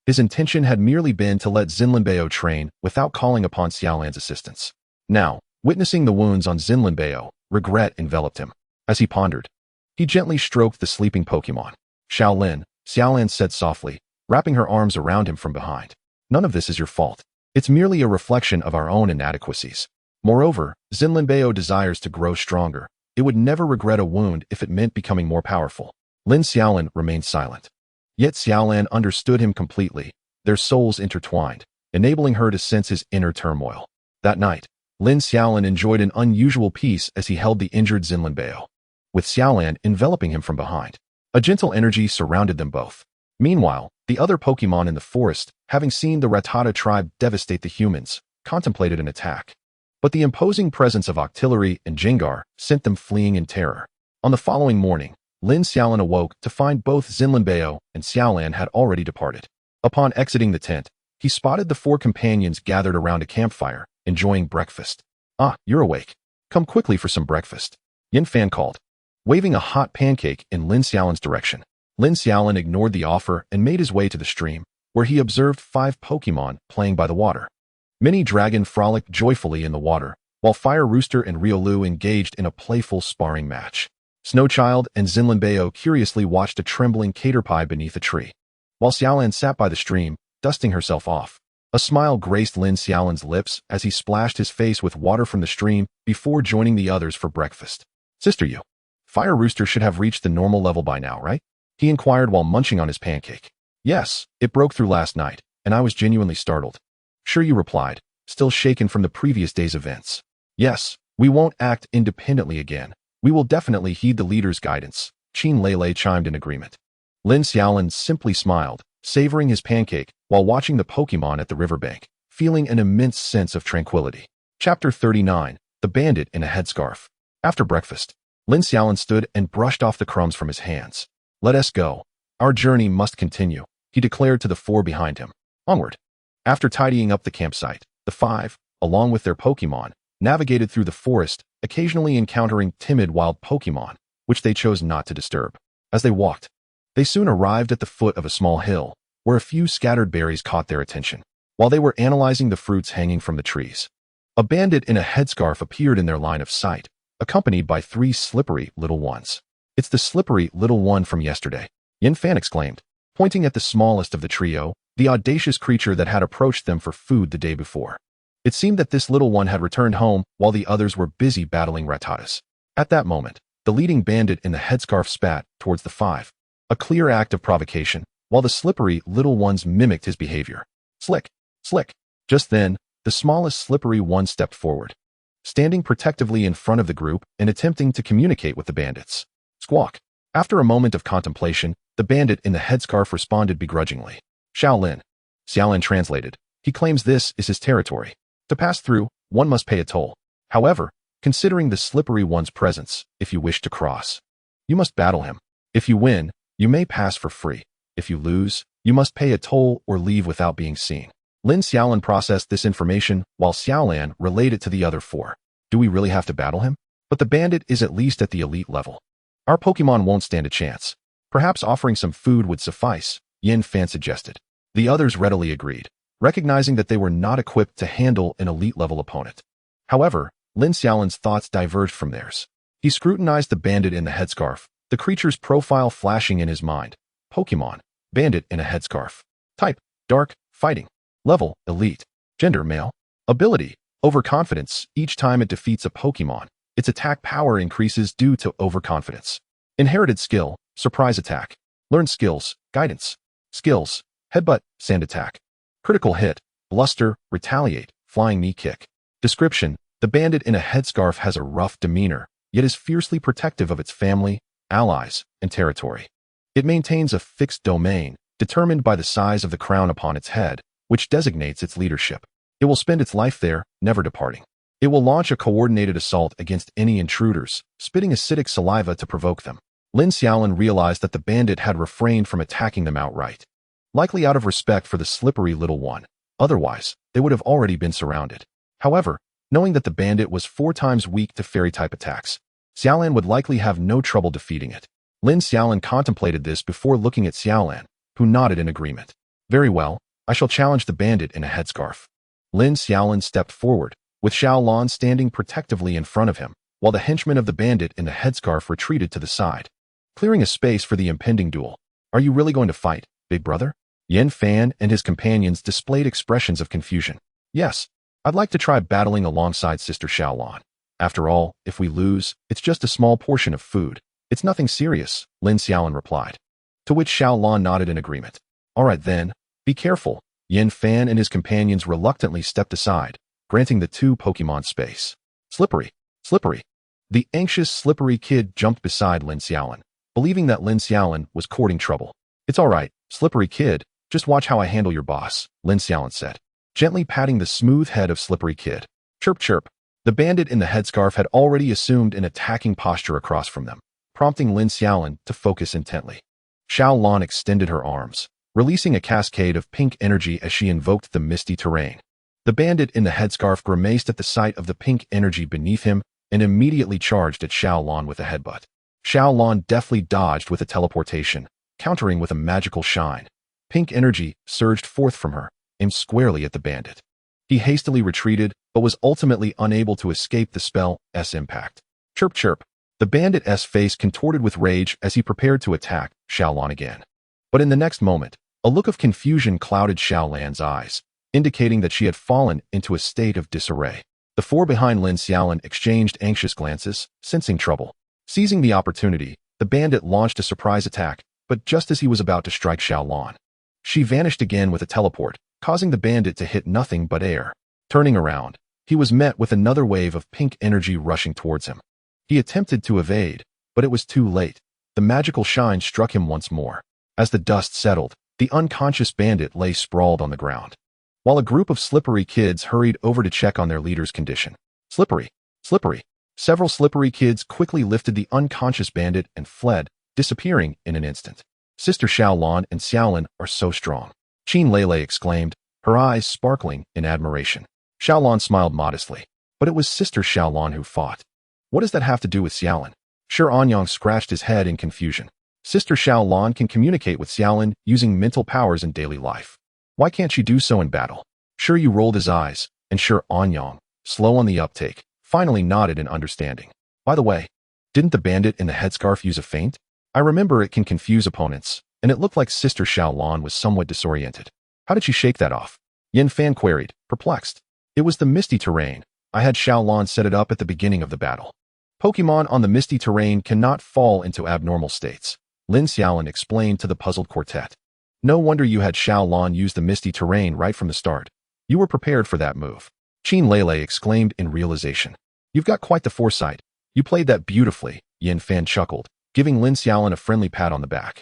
Speaker 1: His intention had merely been to let Zinlinbeo train without calling upon Xiaolan's assistance. Now, witnessing the wounds on Zinlinbeo, regret enveloped him. As he pondered, he gently stroked the sleeping Pokémon. Xiaolan, Xiaolan said softly, wrapping her arms around him from behind. None of this is your fault. It's merely a reflection of our own inadequacies. Moreover, Zinlinbeo desires to grow stronger. It would never regret a wound if it meant becoming more powerful. Lin Xiaolin remained silent. Yet Xiaolan understood him completely, their souls intertwined, enabling her to sense his inner turmoil. That night, Lin Xiaolin enjoyed an unusual peace as he held the injured Zinlinbeo, with Xiaolan enveloping him from behind. A gentle energy surrounded them both. Meanwhile, the other Pokémon in the forest, having seen the Rattata tribe devastate the humans, contemplated an attack. But the imposing presence of Octillery and Jengar sent them fleeing in terror. On the following morning, Lin Xiaolin awoke to find both Zinlinbeo and Xiaolan had already departed. Upon exiting the tent, he spotted the four companions gathered around a campfire, enjoying breakfast. "Ah, you're awake. Come quickly for some breakfast," Yin Fan called, waving a hot pancake in Lin Xiaolin's direction. Lin Xiaolin ignored the offer and made his way to the stream, where he observed 5 Pokémon playing by the water. Mini Dragon frolicked joyfully in the water, while Fire Rooster and Riolu engaged in a playful sparring match. Snowchild and Zinlinbeo curiously watched a trembling Caterpie beneath a tree, while Xiaolan sat by the stream, dusting herself off. A smile graced Lin Xiaolin's lips as he splashed his face with water from the stream before joining the others for breakfast. "Sister, you. Fire Rooster should have reached the normal level by now, right?" he inquired while munching on his pancake. "Yes, it broke through last night, and I was genuinely startled," Shiryu replied, still shaken from the previous day's events. "Yes, we won't act independently again. We will definitely heed the leader's guidance," Qin Lele chimed in agreement. Lin Xiaolin simply smiled, savoring his pancake while watching the Pokémon at the riverbank, feeling an immense sense of tranquility. Chapter 39, The Bandit in a Headscarf. After breakfast, Lin Xiaolin stood and brushed off the crumbs from his hands. "Let us go. Our journey must continue," he declared to the 4 behind him. Onward. After tidying up the campsite, the 5, along with their Pokémon, navigated through the forest, occasionally encountering timid wild Pokémon, which they chose not to disturb. As they walked, they soon arrived at the foot of a small hill, where a few scattered berries caught their attention. While they were analyzing the fruits hanging from the trees, a bandit in a headscarf appeared in their line of sight, accompanied by 3 slippery little ones. "It's the slippery little one from yesterday," Yin Fan exclaimed, pointing at the smallest of the trio, the audacious creature that had approached them for food the day before. It seemed that this little one had returned home while the others were busy battling Rattatas. At that moment, the leading bandit in the headscarf spat towards the 5, a clear act of provocation, while the slippery little ones mimicked his behavior. Slick, slick. Just then, the smallest slippery one stepped forward, standing protectively in front of the group and attempting to communicate with the bandits. Squawk. After a moment of contemplation, the bandit in the headscarf responded begrudgingly. "Shaolin." Xiaolin translated. "He claims this is his territory. To pass through, one must pay a toll. However, considering the slippery one's presence, if you wish to cross, you must battle him. If you win, you may pass for free. If you lose, you must pay a toll or leave without being seen." Lin Xiaolin processed this information while Xiaolan relayed it to the other 4. "Do we really have to battle him? But the bandit is at least at the elite level. Our Pokémon won't stand a chance. Perhaps offering some food would suffice," Yin Fan suggested. The others readily agreed, recognizing that they were not equipped to handle an elite-level opponent. However, Lin Xiaolin's thoughts diverged from theirs. He scrutinized the bandit in the headscarf, the creature's profile flashing in his mind. "Pokémon, Bandit in a headscarf. Type, dark, fighting. Level, elite. Gender, male. Ability, overconfidence. Each time it defeats a Pokémon, its attack power increases due to overconfidence. Inherited skill, surprise attack. Learned skills, guidance. Skills, headbutt, sand attack. Critical hit, bluster, retaliate, flying knee kick. Description, the bandit in a headscarf has a rough demeanor, yet is fiercely protective of its family, allies, and territory. It maintains a fixed domain, determined by the size of the crown upon its head, which designates its leadership. It will spend its life there, never departing. It will launch a coordinated assault against any intruders, spitting acidic saliva to provoke them. Lin Xiaolin realized that the bandit had refrained from attacking them outright, likely out of respect for the slippery little one. Otherwise, they would have already been surrounded. However, knowing that the bandit was 4 times weak to fairy-type attacks, Xiaolin would likely have no trouble defeating it. Lin Xiaolin contemplated this before looking at Xiaolin, who nodded in agreement. Very well, I shall challenge the bandit in a headscarf. Lin Xiaolin stepped forward, with Xiaolin standing protectively in front of him, while the henchman of the bandit in the headscarf retreated to the side, clearing a space for the impending duel. Are you really going to fight, big brother? Yan Fan and his companions displayed expressions of confusion. Yes, I'd like to try battling alongside Sister Xiaolin. After all, if we lose, it's just a small portion of food. It's nothing serious, Lin Xiaolin replied. To which Xiaolin nodded in agreement. All right then, be careful. Yan Fan and his companions reluctantly stepped aside, granting the 2 Pokémon space. Slippery, slippery. The anxious slippery kid jumped beside Lin Xiaolin, believing that Lin Xiaolin was courting trouble. It's all right, slippery kid, just watch how I handle your boss, Lin Xiaolin said, gently patting the smooth head of slippery kid. Chirp chirp. The bandit in the headscarf had already assumed an attacking posture across from them, prompting Lin Xiaolin to focus intently. Xiaolin extended her arms, releasing a cascade of pink energy as she invoked the misty terrain. The bandit in the headscarf grimaced at the sight of the pink energy beneath him and immediately charged at Xiaolin with a headbutt. Xiaolin deftly dodged with a teleportation, countering with a magical shine. Pink energy surged forth from her, aimed squarely at the bandit. He hastily retreated, but was ultimately unable to escape the spell's impact. Chirp chirp. The bandit's face contorted with rage as he prepared to attack Xiaolin again. But in the next moment, a look of confusion clouded Xiaolin's eyes, indicating that she had fallen into a state of disarray. The 4 behind Lin Xiaolin exchanged anxious glances, sensing trouble. Seizing the opportunity, the bandit launched a surprise attack, but just as he was about to strike Xiaolin, she vanished again with a teleport, causing the bandit to hit nothing but air. Turning around, he was met with another wave of pink energy rushing towards him. He attempted to evade, but it was too late. The magical shine struck him once more. As the dust settled, the unconscious bandit lay sprawled on the ground, while a group of slippery kids hurried over to check on their leader's condition. Slippery, slippery. Several slippery kids quickly lifted the unconscious bandit and fled, disappearing in an instant. Sister Xiaolin and Xiaolin are so strong, Qin Lele exclaimed, her eyes sparkling in admiration. Xiaolin smiled modestly, but it was Sister Xiaolin who fought. What does that have to do with Xiaolin? Sure Anyang scratched his head in confusion. Sister Xiaolin can communicate with Xiaolin using mental powers in daily life. Why can't she do so in battle? Sure Yu rolled his eyes, and sure Anyang, slow on the uptake, finally nodded in understanding. By the way, didn't the bandit in the headscarf use a feint? I remember it can confuse opponents, and it looked like Sister Xiaolin was somewhat disoriented. How did she shake that off? Yan Fan queried, perplexed. It was the misty terrain. I had Xiaolin set it up at the beginning of the battle. Pokémon on the misty terrain cannot fall into abnormal states, Lin Xiaolin explained to the puzzled quartet. No wonder you had Xiaolin use the misty terrain right from the start. You were prepared for that move. Qin Lele exclaimed in realization. You've got quite the foresight. You played that beautifully, Yan Fan chuckled, giving Lin Xiaolin a friendly pat on the back.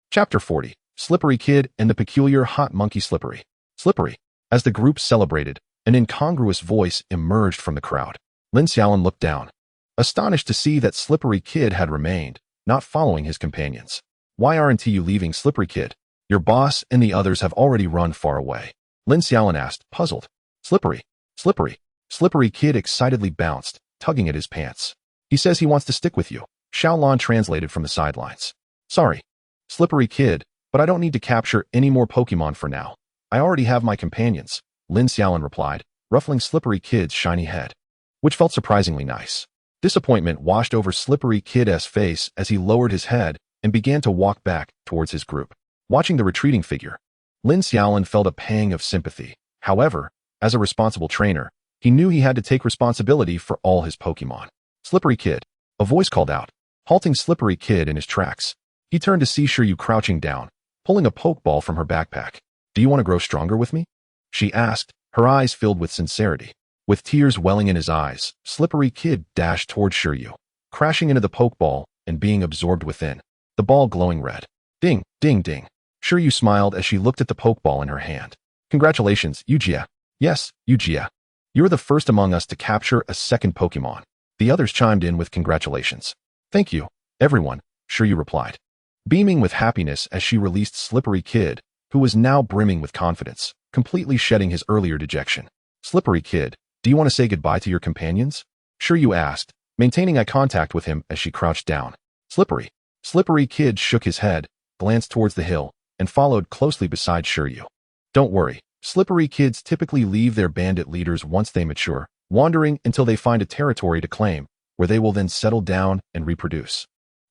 Speaker 1: Chapter 40, Slippery Kid and the Peculiar Hot Monkey Slippery. Slippery. As the group celebrated, an incongruous voice emerged from the crowd. Lin Xiaolin looked down, astonished to see that Slippery Kid had remained, not following his companions. Why aren't you leaving, Slippery Kid? Your boss and the others have already run far away. Lin Xiaolin asked, puzzled. Slippery. Slippery. Slippery Kid excitedly bounced, tugging at his pants. He says he wants to stick with you, Xiaolin translated from the sidelines. Sorry, Slippery Kid, but I don't need to capture any more Pokémon for now. I already have my companions, Lin Xiaolin replied, ruffling Slippery Kid's shiny head, which felt surprisingly nice. Disappointment washed over Slippery Kid's face as he lowered his head and began to walk back towards his group. Watching the retreating figure, Lin Xiaolin felt a pang of sympathy. However, as a responsible trainer, he knew he had to take responsibility for all his Pokémon. Slippery Kid. A voice called out, halting Slippery Kid in his tracks. He turned to see Shiryu crouching down, pulling a Pokeball from her backpack. Do you want to grow stronger with me? She asked, her eyes filled with sincerity. With tears welling in his eyes, Slippery Kid dashed toward Shiryu, crashing into the Pokeball and being absorbed within, the ball glowing red. Ding, ding, ding. Shiryu smiled as she looked at the Pokeball in her hand. Congratulations, Yujia. Yes, Yujia. You're the first among us to capture a second Pokémon. The others chimed in with congratulations. Thank you, everyone, Shiryu replied, beaming with happiness as she released Slippery Kid, who was now brimming with confidence, completely shedding his earlier dejection. Slippery Kid, do you want to say goodbye to your companions? Shiryu asked, maintaining eye contact with him as she crouched down. Slippery Kid shook his head, glanced towards the hill, and followed closely beside Shiryu. Don't worry, Slippery Kids typically leave their bandit leaders once they mature, wandering until they find a territory to claim, where they will then settle down and reproduce.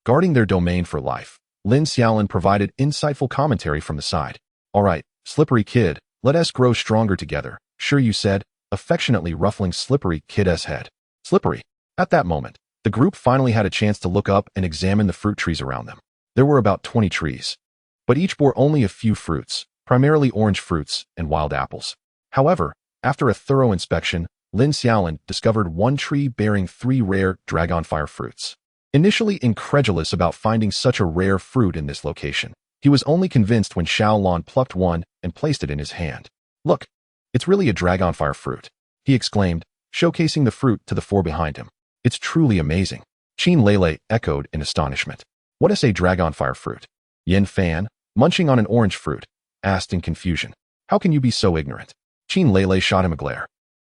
Speaker 1: Guarding their domain for life, Lin Xiaolin provided insightful commentary from the side. All right, Slippery Kid, let us grow stronger together, Shiryu said, affectionately ruffling Slippery Kid's head. Slippery. At that moment, the group finally had a chance to look up and examine the fruit trees around them. There were about 20 trees, but each bore only a few fruits, primarily orange fruits and wild apples. However, after a thorough inspection, Lin Xiaolin discovered one tree bearing 3 rare dragonfire fruits. Initially incredulous about finding such a rare fruit in this location, he was only convinced when Xiaolin plucked one and placed it in his hand. Look, it's really a dragonfire fruit, he exclaimed, showcasing the fruit to the 4 behind him. It's truly amazing. Qin Lele echoed in astonishment. What is a dragonfire fruit? Yin Fan, munching on an orange fruit, asked in confusion. How can you be so ignorant? Qin Lele shot him a glare.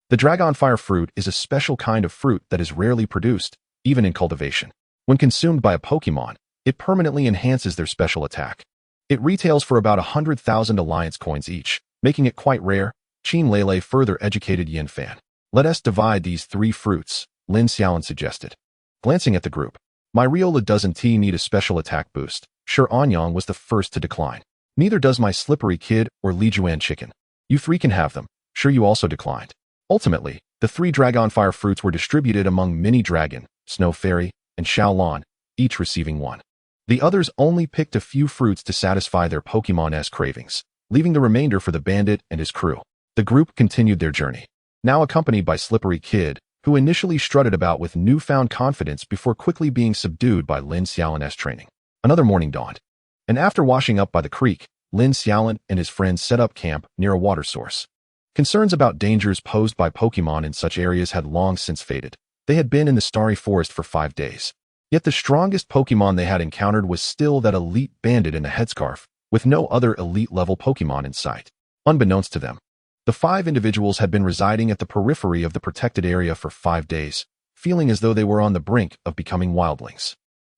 Speaker 1: The dragonfire fruit is a special kind of fruit that is rarely produced, even in cultivation. When consumed by a Pokémon, it permanently enhances their special attack. It retails for about 100,000 alliance coins each, making it quite rare. Qin Lele further educated Yin Fan. Let us divide these 3 fruits, Lin Xiaolin suggested. Glancing at the group, my Riola doesn't need a special attack boost. Shi Anyang was the first to decline. Neither does my Slippery Kid or Li Juan chicken. You 3 can have them. Shiryu also declined. Ultimately, the 3 dragonfire fruits were distributed among Mini Dragon, Snow Fairy, and Xiaolin, each receiving 1. The others only picked a few fruits to satisfy their Pokémon-esque cravings, leaving the remainder for the bandit and his crew. The group continued their journey, now accompanied by Slippery Kid, who initially strutted about with newfound confidence before quickly being subdued by Lin Xiaolin's training. Another morning dawned, and after washing up by the creek, Lin Xiaolin and his friends set up camp near a water source. Concerns about dangers posed by Pokémon in such areas had long since faded. They had been in the starry forest for 5 days. Yet the strongest Pokémon they had encountered was still that elite bandit in a headscarf, with no other elite-level Pokémon in sight. Unbeknownst to them, the 5 individuals had been residing at the periphery of the protected area for 5 days, feeling as though they were on the brink of becoming wildlings.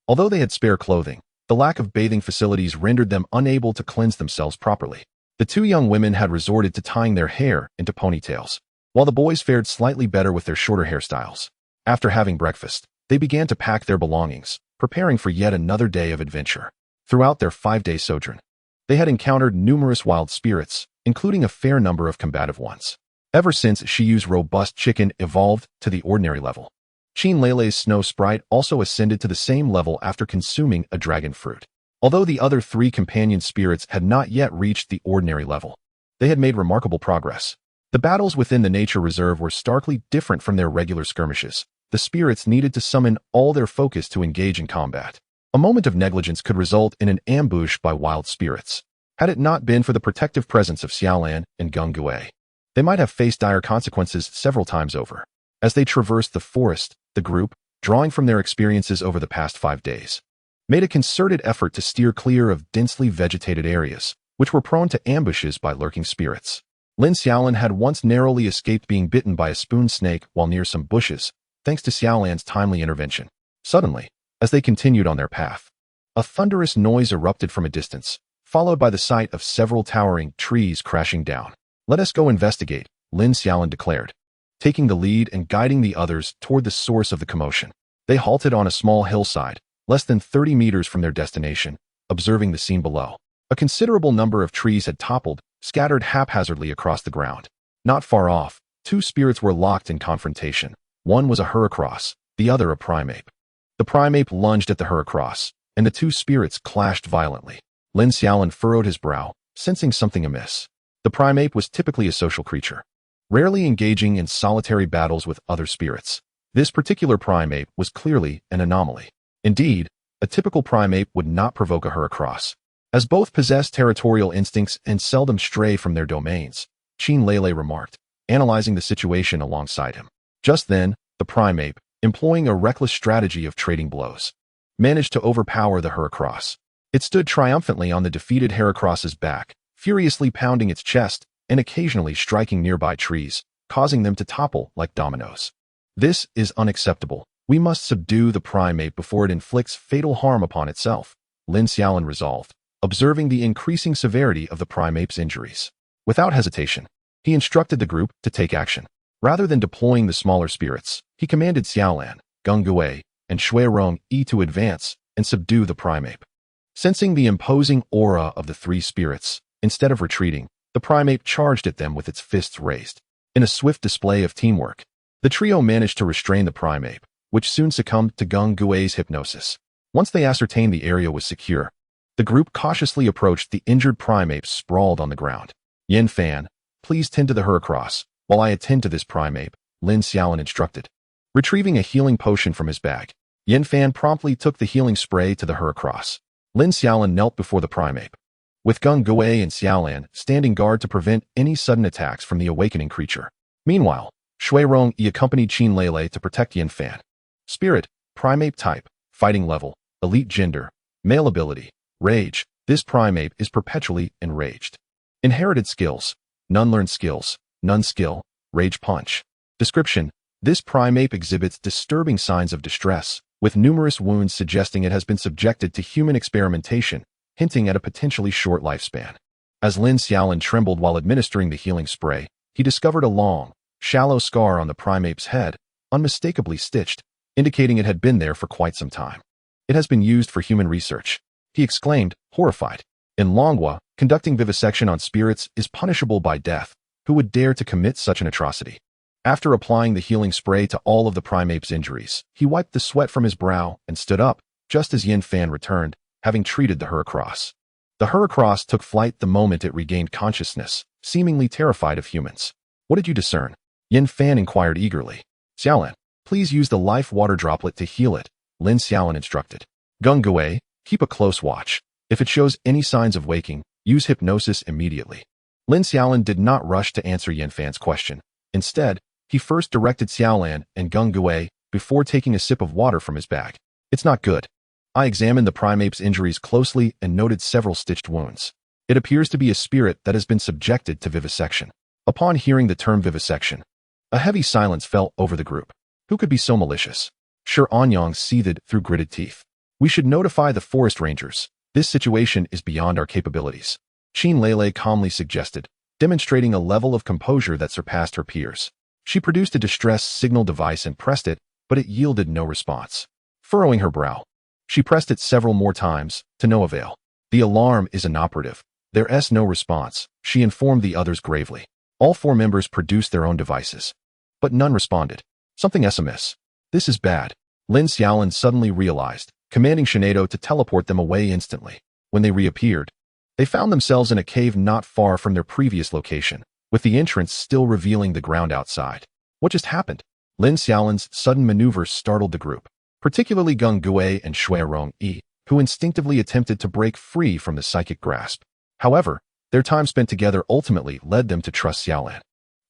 Speaker 1: Although they had spare clothing, the lack of bathing facilities rendered them unable to cleanse themselves properly. The 2 young women had resorted to tying their hair into ponytails, while the boys fared slightly better with their shorter hairstyles. After having breakfast, they began to pack their belongings, preparing for yet another day of adventure. Throughout their 5-day sojourn, they had encountered numerous wild spirits, including a fair number of combative ones. Ever since Shiyu's robust chicken evolved to the ordinary level, Qin Lele's snow sprite also ascended to the same level after consuming a dragon fruit. Although the other 3 companion spirits had not yet reached the ordinary level, they had made remarkable progress. The battles within the nature reserve were starkly different from their regular skirmishes. The spirits needed to summon all their focus to engage in combat. A moment of negligence could result in an ambush by wild spirits. Had it not been for the protective presence of Xiaolan and Gung Gui, they might have faced dire consequences several times over. As they traversed the forest, the group, drawing from their experiences over the past 5 days, made a concerted effort to steer clear of densely vegetated areas, which were prone to ambushes by lurking spirits. Lin Xiaolin had once narrowly escaped being bitten by a spoon snake while near some bushes, thanks to Xiaolan's timely intervention. Suddenly, as they continued on their path, a thunderous noise erupted from a distance, followed by the sight of several towering trees crashing down. Let us go investigate, Lin Xiaolin declared, taking the lead and guiding the others toward the source of the commotion. They halted on a small hillside, less than 30 meters from their destination, observing the scene below. A considerable number of trees had toppled, scattered haphazardly across the ground. Not far off, two spirits were locked in confrontation. One was a Heracross, the other a Primeape. The Primeape lunged at the Heracross, and the two spirits clashed violently. Lin Xiaolin furrowed his brow, sensing something amiss. The Primeape was typically a social creature, rarely engaging in solitary battles with other spirits. This particular Primeape was clearly an anomaly. Indeed, a typical Primeape would not provoke a Heracross, as both possess territorial instincts and seldom stray from their domains, Qin Lele remarked, analyzing the situation alongside him. Just then, the Primeape, employing a reckless strategy of trading blows, managed to overpower the Heracross. It stood triumphantly on the defeated Heracross's back, furiously pounding its chest and occasionally striking nearby trees, causing them to topple like dominoes. This is unacceptable. We must subdue the Primeape before it inflicts fatal harm upon itself, Lin Xiaolin resolved, observing the increasing severity of the Primeape's injuries. Without hesitation, he instructed the group to take action. Rather than deploying the smaller spirits, he commanded Xiaolan, Gengui, and Shui Rong-yi to advance and subdue the Primeape. Sensing the imposing aura of the three spirits, instead of retreating, the Primeape charged at them with its fists raised. In a swift display of teamwork, the trio managed to restrain the Primeape, which soon succumbed to Gengui's hypnosis. Once they ascertained the area was secure, the group cautiously approached the injured Primeape sprawled on the ground. Yin Fan, please tend to the Heracross, while I attend to this Primeape, Lin Xiaolin instructed. Retrieving a healing potion from his bag, Yin Fan promptly took the healing spray to the Heracross. Lin Xiaolin knelt before the Primeape, with Gengui and Xiaolan standing guard to prevent any sudden attacks from the awakening creature. Meanwhile, Shui Rong-yi accompanied Qin Lele to protect Yin Fan. Spirit, Primeape type, fighting level, elite gender, male ability, rage. This Primeape is perpetually enraged. Inherited skills, none learned skills, none skill, rage punch. Description, this Primeape exhibits disturbing signs of distress, with numerous wounds suggesting it has been subjected to human experimentation, hinting at a potentially short lifespan. As Lin Xiaolin trembled while administering the healing spray, he discovered a long, shallow scar on the Primeape's head, unmistakably stitched, indicating it had been there for quite some time. It has been used for human research, he exclaimed, horrified. In Longwa, conducting vivisection on spirits is punishable by death. Who would dare to commit such an atrocity? After applying the healing spray to all of the Primeape's injuries, he wiped the sweat from his brow and stood up, just as Yin Fan returned, having treated the Heracross. The Heracross took flight the moment it regained consciousness, seemingly terrified of humans. What did you discern? Yin Fan inquired eagerly. Xiaolan, please use the life water droplet to heal it, Lin Xiaolin instructed. Gengui, keep a close watch. If it shows any signs of waking, use hypnosis immediately. Lin Xiaolin did not rush to answer Yin Fan's question. Instead, he first directed Xiaolan and Gengui before taking a sip of water from his bag. It's not good. I examined the Primeape's injuries closely and noted several stitched wounds. It appears to be a spirit that has been subjected to vivisection. Upon hearing the term vivisection, a heavy silence fell over the group. Who could be so malicious? Shi Anyang seethed through gritted teeth. We should notify the forest rangers. This situation is beyond our capabilities, Qin Lele calmly suggested, demonstrating a level of composure that surpassed her peers. She produced a distress signal device and pressed it, but it yielded no response. Furrowing her brow, she pressed it several more times, to no avail. The alarm is inoperative. There's no response, she informed the others gravely. All four members produced their own devices, but none responded. Something's amiss. This is bad, Lin Xiaolin suddenly realized, commanding Shinado to teleport them away instantly. When they reappeared, they found themselves in a cave not far from their previous location, with the entrance still revealing the ground outside. What just happened? Lin Xiaolin's sudden maneuver startled the group, particularly Gengui and Shui Rong-yi, who instinctively attempted to break free from the psychic grasp. However, their time spent together ultimately led them to trust Xiaolan.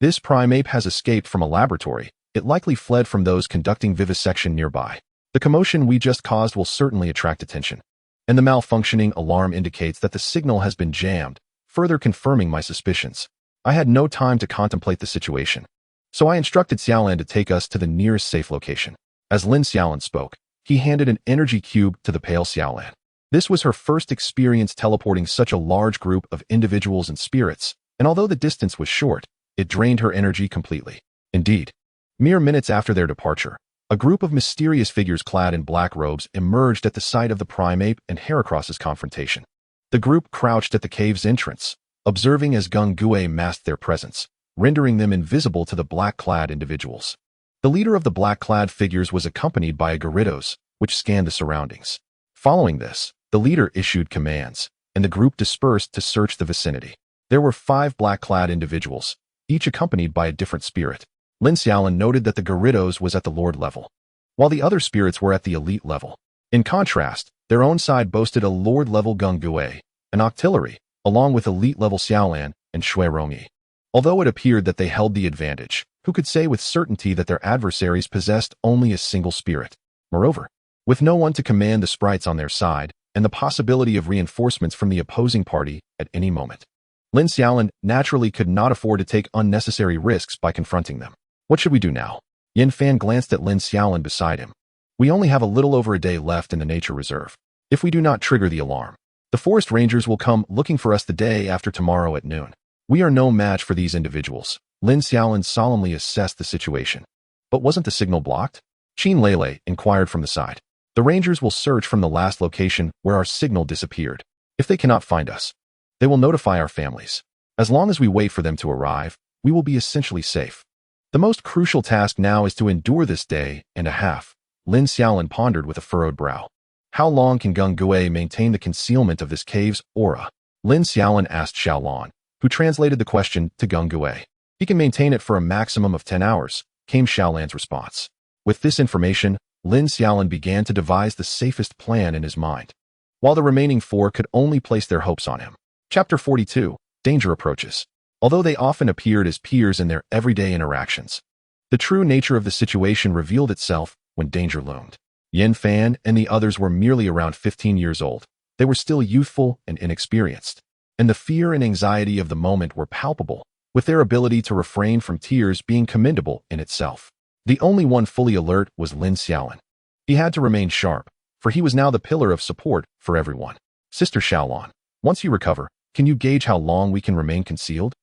Speaker 1: This Primeape has escaped from a laboratory. It likely fled from those conducting vivisection nearby. The commotion we just caused will certainly attract attention, and the malfunctioning alarm indicates that the signal has been jammed, further confirming my suspicions. I had no time to contemplate the situation, so I instructed Xiaolan to take us to the nearest safe location. As Lin Xiaolin spoke, he handed an energy cube to the pale Xiaolan. This was her first experience teleporting such a large group of individuals and spirits, and although the distance was short, it drained her energy completely. Indeed, mere minutes after their departure, a group of mysterious figures clad in black robes emerged at the site of the Primeape and Heracross's confrontation. The group crouched at the cave's entrance, observing as Gung Gue masked their presence, rendering them invisible to the black-clad individuals. The leader of the black-clad figures was accompanied by a Gyarados, which scanned the surroundings. Following this, the leader issued commands, and the group dispersed to search the vicinity. There were 5 black-clad individuals, each accompanied by a different spirit. Lin Xiaolin noted that the Gyarados was at the Lord level, while the other spirits were at the elite level. In contrast, their own side boasted a Lord-level Gung Gue, an Octillery, along with elite-level Xiaolan and Shui Rongyi. Although it appeared that they held the advantage, who could say with certainty that their adversaries possessed only a single spirit? Moreover, with no one to command the sprites on their side, and the possibility of reinforcements from the opposing party at any moment, Lin Xiaolin naturally could not afford to take unnecessary risks by confronting them. What should we do now? Yin Fan glanced at Lin Xiaolin beside him. We only have a little over a day left in the nature reserve. If we do not trigger the alarm, the forest rangers will come looking for us the day after tomorrow at noon. We are no match for these individuals. Lin Xiaolin solemnly assessed the situation. But wasn't the signal blocked? Qin Lele inquired from the side. The rangers will search from the last location where our signal disappeared. If they cannot find us, they will notify our families. As long as we wait for them to arrive, we will be essentially safe. The most crucial task now is to endure this day and a half. Lin Xiaolin pondered with a furrowed brow. How long can Gung Gue maintain the concealment of this cave's aura? Lin Xiaolin asked Xiaolan, who translated the question to Gung Gue. He can maintain it for a maximum of 10 hours, came Xiaolan's response. With this information, Lin Xiaolin began to devise the safest plan in his mind, while the remaining 4 could only place their hopes on him. Chapter 42. Danger approaches. Although they often appeared as peers in their everyday interactions, the true nature of the situation revealed itself when danger loomed. Yin Fan and the others were merely around 15 years old. They were still youthful and inexperienced, and the fear and anxiety of the moment were palpable, with their ability to refrain from tears being commendable in itself. The only one fully alert was Lin Xiaolin. He had to remain sharp, for he was now the pillar of support for everyone. Sister Xiaolan, once you recover, can you gauge how long we can remain concealed?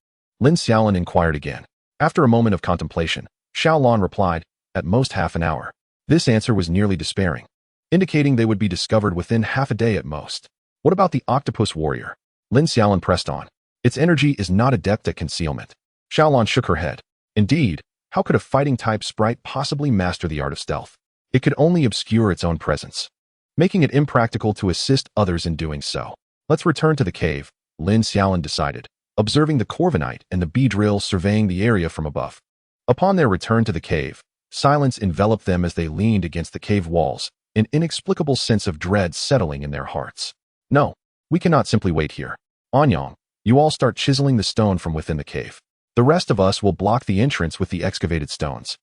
Speaker 1: Lin Xiaolin inquired again. After a moment of contemplation, Xiaolan replied, at most half an hour. This answer was nearly despairing, indicating they would be discovered within half a day at most. What about the octopus warrior? Lin Xiaolin pressed on. Its energy is not adept at concealment. Xiaolan shook her head. Indeed, how could a fighting-type sprite possibly master the art of stealth? It could only obscure its own presence, making it impractical to assist others in doing so. Let's return to the cave, Lin Xiaolin decided, observing the Corviknight and the Beedrill surveying the area from above. Upon their return to the cave, silence enveloped them as they leaned against the cave walls, an inexplicable sense of dread settling in their hearts. No, we cannot simply wait here. Anyang, you all start chiseling the stone from within the cave. The rest of us will block the entrance with the excavated stones.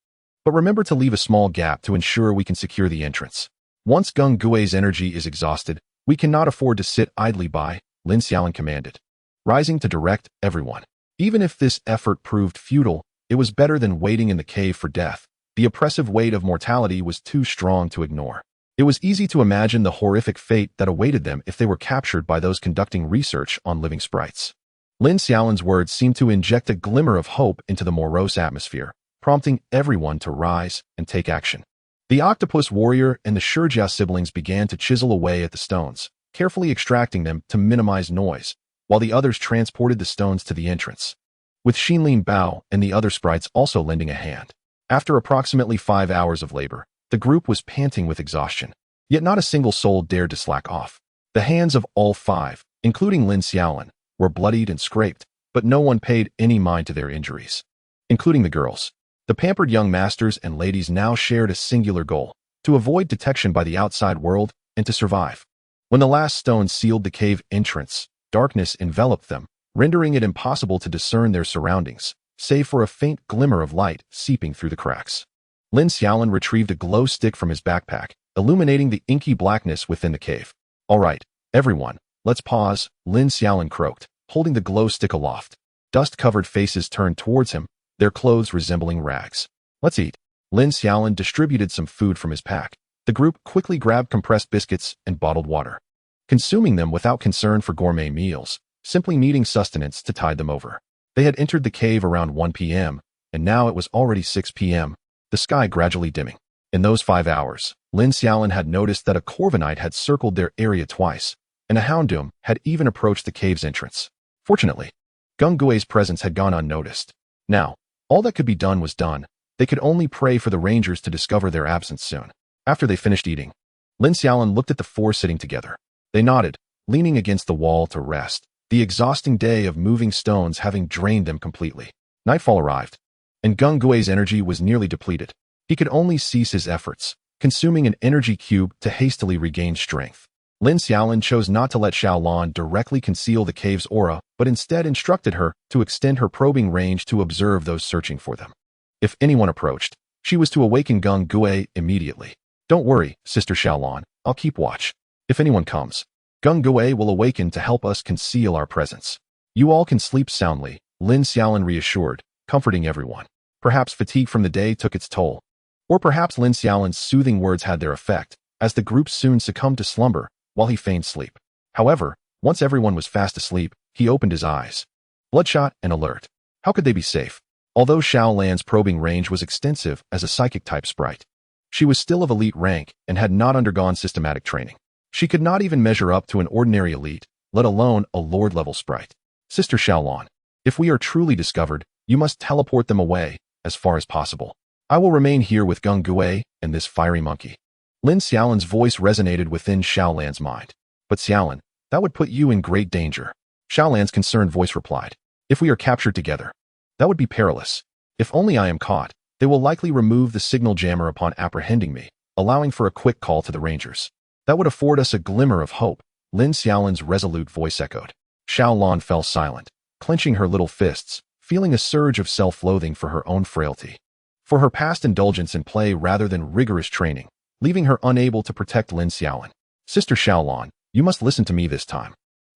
Speaker 1: But remember to leave a small gap to ensure we can secure the entrance. Once Gung Gue's energy is exhausted, we cannot afford to sit idly by, Lin Xiaolin commanded, rising to direct everyone. Even if this effort proved futile, it was better than waiting in the cave for death. The oppressive weight of mortality was too strong to ignore. It was easy to imagine the horrific fate that awaited them if they were captured by those conducting research on living sprites. Lin Xiaolin's words seemed to inject a glimmer of hope into the morose atmosphere, prompting everyone to rise and take action. The octopus warrior and the Shurjia siblings began to chisel away at the stones, carefully extracting them to minimize noise, while the others transported the stones to the entrance, with Xinlin Bao and the other sprites also lending a hand. After approximately 5 hours of labor, the group was panting with exhaustion, yet not a single soul dared to slack off. The hands of all 5, including Lin Xiaolin, were bloodied and scraped, but no one paid any mind to their injuries, including the girls. The pampered young masters and ladies now shared a singular goal: to avoid detection by the outside world and to survive. When the last stone sealed the cave entrance, darkness enveloped them, rendering it impossible to discern their surroundings, save for a faint glimmer of light seeping through the cracks. Lin Xiaolin retrieved a glow stick from his backpack, illuminating the inky blackness within the cave. All right, everyone, let's pause, Lin Xiaolin croaked, holding the glow stick aloft. Dust-covered faces turned towards him, their clothes resembling rags. Let's eat. Lin Xiaolin distributed some food from his pack. The group quickly grabbed compressed biscuits and bottled water, consuming them without concern for gourmet meals, simply needing sustenance to tide them over. They had entered the cave around 1 p.m., and now it was already 6 p.m., the sky gradually dimming. In those 5 hours, Lin Xiaolin had noticed that a Corviknight had circled their area twice, and a Houndoom had even approached the cave's entrance. Fortunately, Gung Gui's presence had gone unnoticed. Now, all that could be done was done. They could only pray for the rangers to discover their absence soon. After they finished eating, Lin Xiaolin looked at the four sitting together. They nodded, leaning against the wall to rest, the exhausting day of moving stones having drained them completely. Nightfall arrived, and Gung Gui's energy was nearly depleted. He could only cease his efforts, consuming an energy cube to hastily regain strength. Lin Xiaolin chose not to let Xiaolan directly conceal the cave's aura, but instead instructed her to extend her probing range to observe those searching for them. If anyone approached, she was to awaken Gung Gui immediately. Don't worry, Sister Xiaolan, I'll keep watch. If anyone comes, Gung Gui will awaken to help us conceal our presence. You all can sleep soundly, Lin Xiaolin reassured, comforting everyone. Perhaps fatigue from the day took its toll. Or perhaps Lin Xiaolin's soothing words had their effect, as the group soon succumbed to slumber, while he feigned sleep. However, once everyone was fast asleep, he opened his eyes. Bloodshot and alert. How could they be safe? Although Xiaolan's probing range was extensive as a psychic-type sprite, she was still of elite rank and had not undergone systematic training. She could not even measure up to an ordinary elite, let alone a lord-level sprite. Sister Xiaolan, if we are truly discovered, you must teleport them away, as far as possible. I will remain here with Gung Gui and this fiery monkey. Lin Xiaolin's voice resonated within Xiaolan's mind. But Xiaolan, that would put you in great danger. Xiaolan's concerned voice replied. If we are captured together, that would be perilous. If only I am caught, they will likely remove the signal jammer upon apprehending me, allowing for a quick call to the rangers. That would afford us a glimmer of hope, Lin Xiaolin's resolute voice echoed. Xiaolan fell silent, clenching her little fists, feeling a surge of self-loathing for her own frailty. For her past indulgence in play rather than rigorous training, leaving her unable to protect Lin Xiaolin. Sister Xiaolan, you must listen to me this time.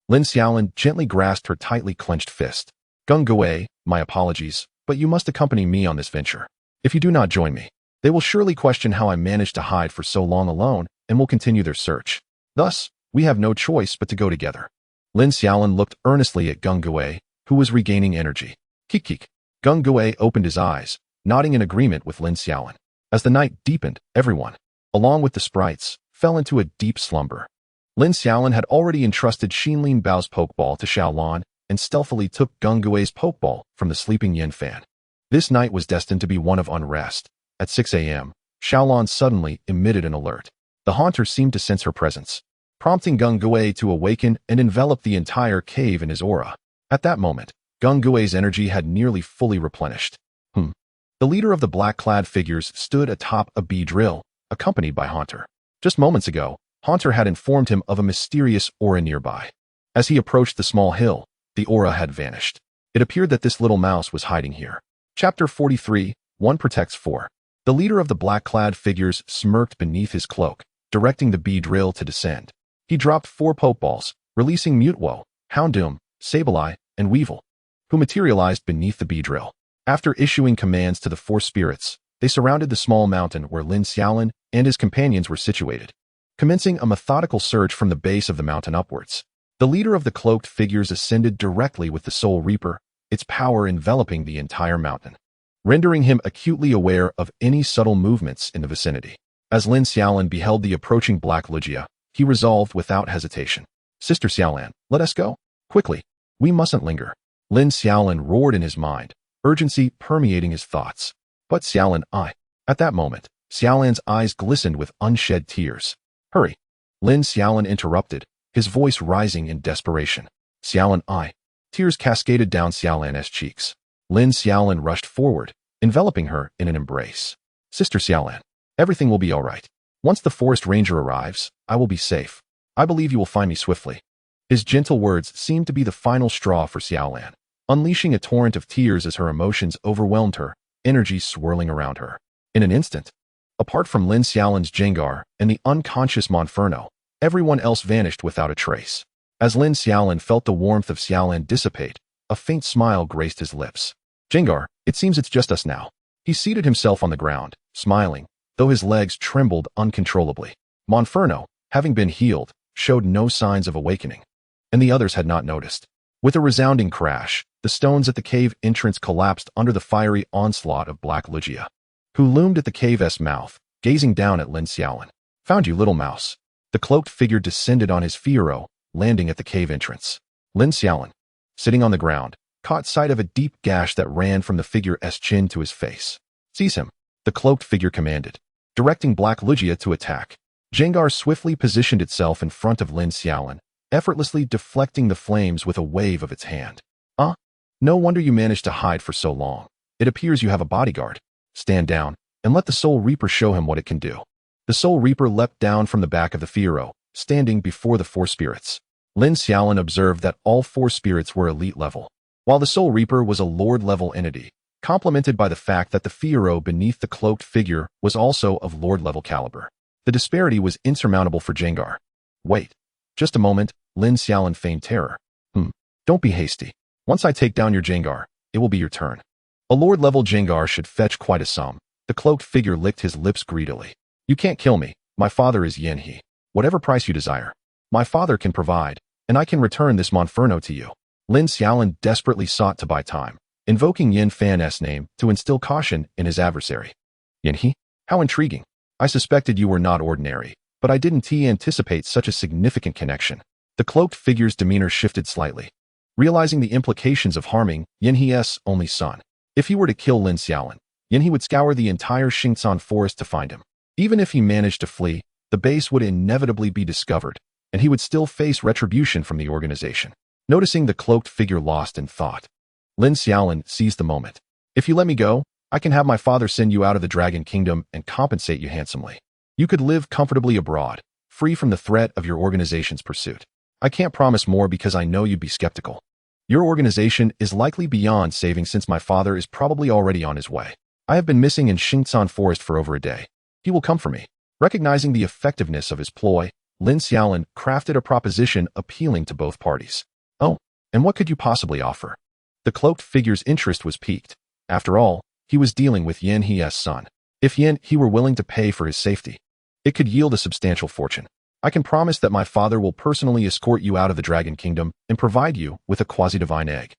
Speaker 1: Lin Xiaolin gently grasped her tightly clenched fist. Gung Gui, my apologies, but you must accompany me on this venture. If you do not join me, they will surely question how I managed to hide for so long alone and will continue their search. Thus, we have no choice but to go together. Lin Xiaolin looked earnestly at Gung Gui, who was regaining energy. Kik. Gung Gui opened his eyes, nodding in agreement with Lin Xiaolin. As the night deepened, everyone, along with the sprites, fell into a deep slumber. Lin Xiaolin had already entrusted Xinlin Bao's Pokeball to Xiaolan and stealthily took Gung Gui's Pokeball from the sleeping Yin Fan. This night was destined to be one of unrest. At 6 a.m., Xiaolan suddenly emitted an alert. The haunter seemed to sense her presence, prompting Gung Gui to awaken and envelop the entire cave in his aura. At that moment, Gung Gui's energy had nearly fully replenished. The leader of the black-clad figures stood atop a bee drill, accompanied by Haunter. Just moments ago, Haunter had informed him of a mysterious aura nearby. As he approached the small hill, the aura had vanished. It appeared that this little mouse was hiding here. Chapter 43, 1 Protects 4. The leader of the black-clad figures smirked beneath his cloak, directing the bee drill to descend. He dropped 4 Pokeballs, releasing Mutwo, Houndoom, Sableye, and Weevil, who materialized beneath the bee drill. After issuing commands to the 4 spirits, they surrounded the small mountain where Lin Xiaolin and his companions were situated, commencing a methodical search from the base of the mountain upwards. The leader of the cloaked figures ascended directly with the Soul Reaper, its power enveloping the entire mountain, rendering him acutely aware of any subtle movements in the vicinity. As Lin Xiaolin beheld the approaching Black Lugia, he resolved without hesitation. Sister Xiaolan, let us go. Quickly. We mustn't linger. Lin Xiaolin roared in his mind, urgency permeating his thoughts. But Xiaolin, At that moment, Xiaolan's eyes glistened with unshed tears. Hurry. Lin Xiaolin interrupted, his voice rising in desperation. Xiaolin, Tears cascaded down Xiaolan's cheeks. Lin Xiaolin rushed forward, enveloping her in an embrace. Sister Xiaolan, everything will be all right. Once the forest ranger arrives, I will be safe. I believe you will find me swiftly. His gentle words seemed to be the final straw for Xiaolan, unleashing a torrent of tears as her emotions overwhelmed her, energy swirling around her. In an instant, apart from Lin Xiaolin's Jengar and the unconscious Monferno, everyone else vanished without a trace. As Lin Xiaolin felt the warmth of Xiaolan dissipate, a faint smile graced his lips. Jengar, it seems it's just us now. He seated himself on the ground, smiling, though his legs trembled uncontrollably. Monferno, having been healed, showed no signs of awakening, and the others had not noticed. With a resounding crash, the stones at the cave entrance collapsed under the fiery onslaught of Black Lugia, who loomed at the cave's mouth, gazing down at Lin Xiaolin. Found you, little mouse. The cloaked figure descended on his Fiero, landing at the cave entrance. Lin Xiaolin, sitting on the ground, caught sight of a deep gash that ran from the figure's chin to his face. "Seize him," the cloaked figure commanded, directing Black Lugia to attack. Jengar swiftly positioned itself in front of Lin Xiaolin, effortlessly deflecting the flames with a wave of its hand. No wonder you managed to hide for so long. It appears you have a bodyguard. Stand down, and let the Soul Reaper show him what it can do." The Soul Reaper leapt down from the back of the Fiero, standing before the 4 spirits. Lin Xiaolin observed that all 4 spirits were elite level, while the Soul Reaper was a Lord-level entity, complemented by the fact that the Fiero beneath the cloaked figure was also of Lord-level caliber. The disparity was insurmountable for Jengar. "Wait. Just a moment," Lin Xiaolin feigned terror. Don't be hasty. Once I take down your Jengar, it will be your turn." A Lord-level Jengar should fetch quite a sum. The cloaked figure licked his lips greedily. "You can't kill me. My father is Yin He. Whatever price you desire. My father can provide, and I can return this Monferno to you." Lin Xiaolin desperately sought to buy time, invoking Yin Fan's name to instill caution in his adversary. "Yin He? How intriguing. I suspected you were not ordinary, but I didn't anticipate such a significant connection." The cloaked figure's demeanor shifted slightly, realizing the implications of harming Yin He's only son. If he were to kill Lin Xiaolin, Yin He would scour the entire Xingcan forest to find him. Even if he managed to flee, the base would inevitably be discovered, and he would still face retribution from the organization. Noticing the cloaked figure lost in thought, Lin Xiaolin seized the moment. "If you let me go, I can have my father send you out of the Dragon Kingdom and compensate you handsomely. You could live comfortably abroad, free from the threat of your organization's pursuit. I can't promise more because I know you'd be skeptical. Your organization is likely beyond saving since my father is probably already on his way. I have been missing in Xingcan Forest for over a day. He will come for me." Recognizing the effectiveness of his ploy, Lin Xiaolin crafted a proposition appealing to both parties. "Oh, and what could you possibly offer?" The cloaked figure's interest was piqued. After all, he was dealing with Yin He's son. If Yin He were willing to pay for his safety, it could yield a substantial fortune. "I can promise that my father will personally escort you out of the Dragon Kingdom and provide you with a quasi-divine egg."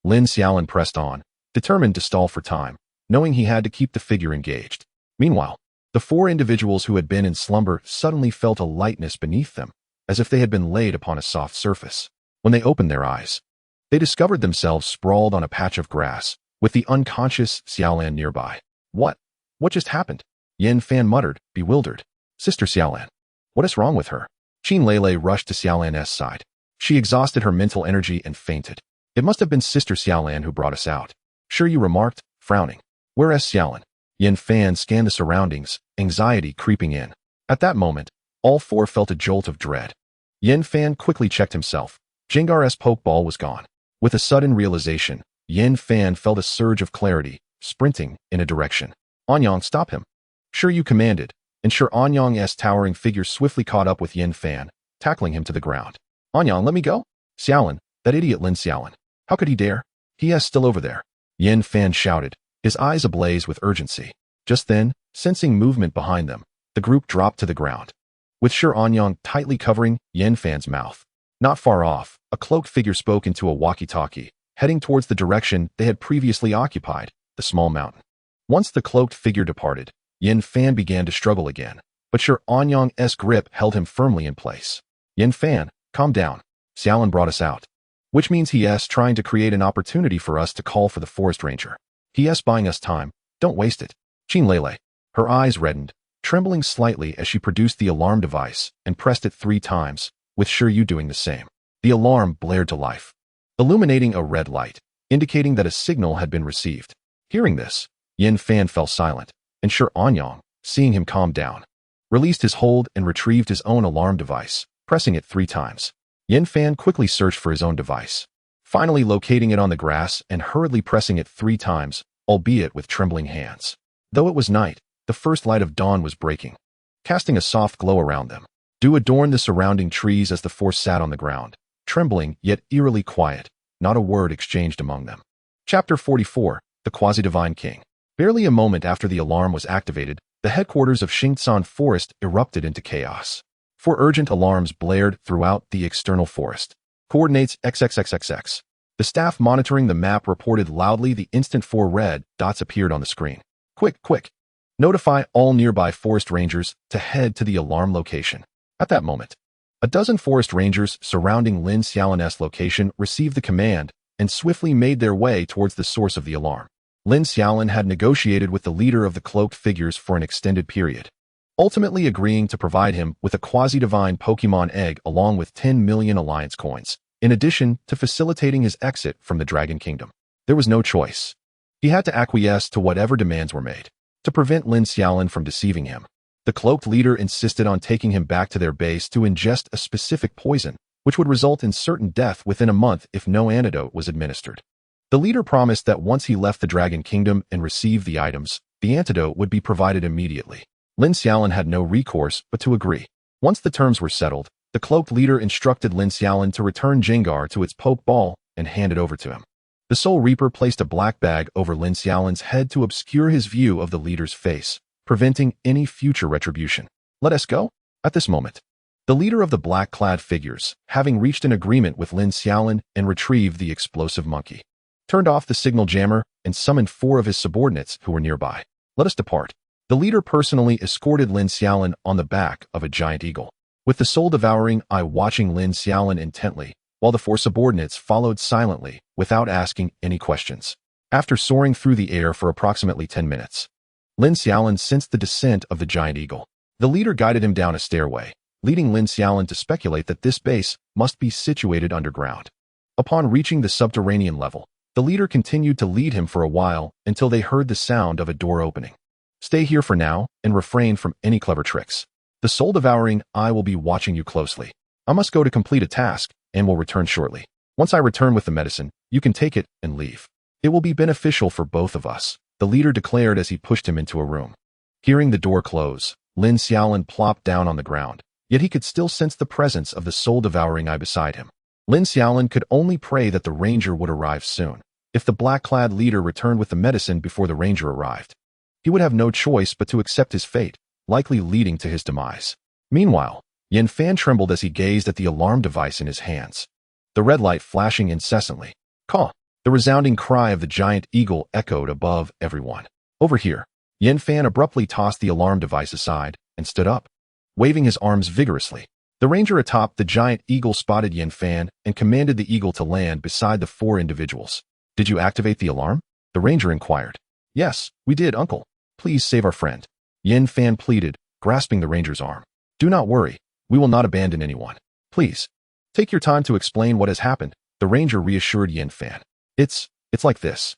Speaker 1: Lin Xiaolin pressed on, determined to stall for time, knowing he had to keep the figure engaged. Meanwhile, the 4 individuals who had been in slumber suddenly felt a lightness beneath them, as if they had been laid upon a soft surface. When they opened their eyes, they discovered themselves sprawled on a patch of grass, with the unconscious Xiaolan nearby. What just happened?" Yin Fan muttered, bewildered. "Sister Xiaolan. What is wrong with her?" Qin Lele rushed to Xiaolan's side. She exhausted her mental energy and fainted. "It must have been Sister Xiaolan who brought us out," Sure you remarked, frowning. "Whereas Xiaolin?" Yin Fan scanned the surroundings, anxiety creeping in. At that moment, all 4 felt a jolt of dread. Yin Fan quickly checked himself. Jengar's pokeball was gone. With a sudden realization, Yin Fan felt a surge of clarity, sprinting in a direction. "Anyang, stop him." Sure you commanded, and Sure Anyang's towering figure swiftly caught up with Yin Fan, tackling him to the ground. "Anyang, let me go." "Xiaolin, that idiot Lin Xiaolin. How could he dare? He is still over there." Yin Fan shouted, his eyes ablaze with urgency. Just then, sensing movement behind them, the group dropped to the ground, with Sure Anyang tightly covering Yin Fan's mouth. Not far off, a cloaked figure spoke into a walkie-talkie, heading towards the direction they had previously occupied, the small mountain. Once the cloaked figure departed, Yin Fan began to struggle again, but Sure Anyang's grip held him firmly in place. "Yin Fan, calm down. Xiaolin brought us out. Which means he is trying to create an opportunity for us to call for the forest ranger. He is buying us time. Don't waste it." Qin Lele. Her eyes reddened, trembling slightly as she produced the alarm device and pressed it 3 times, with Sure Yu doing the same. The alarm blared to life, illuminating a red light, indicating that a signal had been received. Hearing this, Yin Fan fell silent, and Sure Anyang, seeing him calm down, released his hold and retrieved his own alarm device, pressing it 3 times. Yin Fan quickly searched for his own device, finally locating it on the grass and hurriedly pressing it 3 times, albeit with trembling hands. Though it was night, the first light of dawn was breaking, casting a soft glow around them. Dew adorned the surrounding trees as the 4 sat on the ground, trembling yet eerily quiet, not a word exchanged among them. Chapter 44, The Quasi-Divine King. Barely a moment after the alarm was activated, the headquarters of Xingcan Forest erupted into chaos. 4 urgent alarms blared throughout the external forest. Coordinates XXXXX. The staff monitoring the map reported loudly the instant 4 red dots appeared on the screen. Quick. Notify all nearby forest rangers to head to the alarm location." At that moment, A dozen forest rangers surrounding Lin Xiaolin's location received the command and swiftly made their way towards the source of the alarm. Lin Xiaolin had negotiated with the leader of the cloaked figures for an extended period, ultimately agreeing to provide him with a quasi-divine Pokémon egg along with 10 million alliance coins, in addition to facilitating his exit from the Dragon Kingdom. There was no choice. He had to acquiesce to whatever demands were made. To prevent Lin Xiaolin from deceiving him, the cloaked leader insisted on taking him back to their base to ingest a specific poison, which would result in certain death within a month if no antidote was administered. The leader promised that once he left the Dragon Kingdom and received the items, the antidote would be provided immediately. Lin Xiaolin had no recourse but to agree. Once the terms were settled, the cloaked leader instructed Lin Xiaolin to return Jengar to its Poke Ball and hand it over to him. The Soul Reaper placed a black bag over Lin Xiaolin's head to obscure his view of the leader's face, preventing any future retribution. Let us go? At this moment, the leader of the black-clad figures, having reached an agreement with Lin Xiaolin and retrieved the explosive monkey, turned off the signal jammer and summoned 4 of his subordinates who were nearby. Let us depart. The leader personally escorted Lin Xiaolin on the back of a giant eagle, with the soul-devouring eye watching Lin Xiaolin intently, while the 4 subordinates followed silently, without asking any questions. After soaring through the air for approximately 10 minutes, Lin Xiaolin sensed the descent of the giant eagle. The leader guided him down a stairway, leading Lin Xiaolin to speculate that this base must be situated underground. Upon reaching the subterranean level, the leader continued to lead him for a while until they heard the sound of a door opening. Stay here for now and refrain from any clever tricks. The soul-devouring eye will be watching you closely. I must go to complete a task and will return shortly. Once I return with the medicine, you can take it and leave. It will be beneficial for both of us, the leader declared as he pushed him into a room. Hearing the door close, Lin Xiaolin plopped down on the ground, yet he could still sense the presence of the soul-devouring eye beside him. Lin Xiaolin could only pray that the ranger would arrive soon. If the black-clad leader returned with the medicine before the ranger arrived, he would have no choice but to accept his fate, likely leading to his demise. Meanwhile, Yan Fan trembled as he gazed at the alarm device in his hands, the red light flashing incessantly. Caw! The resounding cry of the giant eagle echoed above everyone. Over here, Yan Fan abruptly tossed the alarm device aside and stood up, waving his arms vigorously. The ranger atop the giant eagle spotted Yan Fan and commanded the eagle to land beside the 4 individuals. Did you activate the alarm? The ranger inquired. Yes, we did, uncle. Please save our friend. Yan Fan pleaded, grasping the ranger's arm. Do not worry. We will not abandon anyone. Please, take your time to explain what has happened, the ranger reassured Yan Fan. It's like this.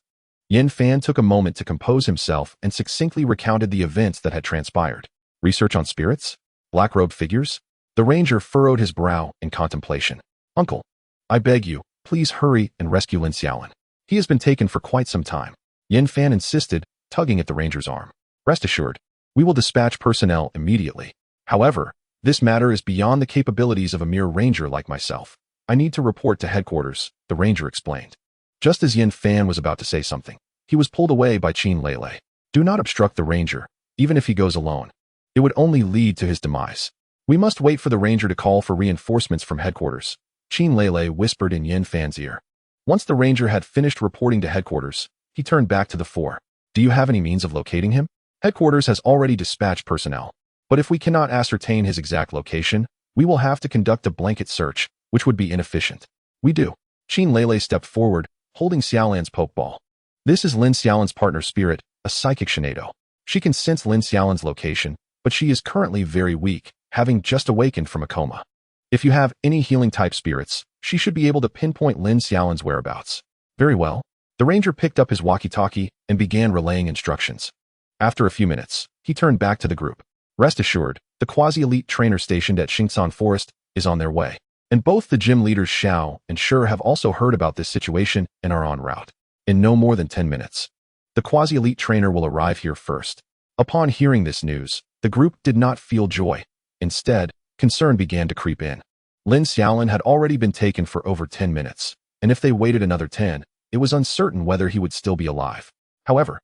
Speaker 1: Yan Fan took a moment to compose himself and succinctly recounted the events that had transpired. Research on spirits? Black-robed figures? The ranger furrowed his brow in contemplation. Uncle, I beg you, please hurry and rescue Lin Xiaolin. He has been taken for quite some time. Yan Fan insisted, tugging at the ranger's arm. Rest assured, we will dispatch personnel immediately. However, this matter is beyond the capabilities of a mere ranger like myself. I need to report to headquarters, the ranger explained. Just as Yan Fan was about to say something, he was pulled away by Qin Lele. Do not obstruct the ranger, even if he goes alone. It would only lead to his demise. We must wait for the ranger to call for reinforcements from headquarters, Qin Lele whispered in Yan Fan's ear. Once the ranger had finished reporting to headquarters, he turned back to the 4. Do you have any means of locating him? Headquarters has already dispatched personnel, but if we cannot ascertain his exact location, we will have to conduct a blanket search, which would be inefficient. We do. Qin Lele stepped forward, holding Xiaolan's Pokeball. This is Lin Xiaolin's partner spirit, a psychic Shinado. She can sense Lin Xiaolin's location, but she is currently very weak, having just awakened from a coma. If you have any healing-type spirits, she should be able to pinpoint Lin Xiaolin's whereabouts. Very well. The ranger picked up his walkie-talkie and began relaying instructions. After a few minutes, he turned back to the group. Rest assured, the quasi-elite trainer stationed at Xingsan Forest is on their way, and both the gym leaders Xiao and Shi have also heard about this situation and are en route. In no more than 10 minutes, the quasi-elite trainer will arrive here first. Upon hearing this news, the group did not feel joy. Instead, concern began to creep in. Lin Xiaolin had already been taken for over 10 minutes, and if they waited another 10, it was uncertain whether he would still be alive. However,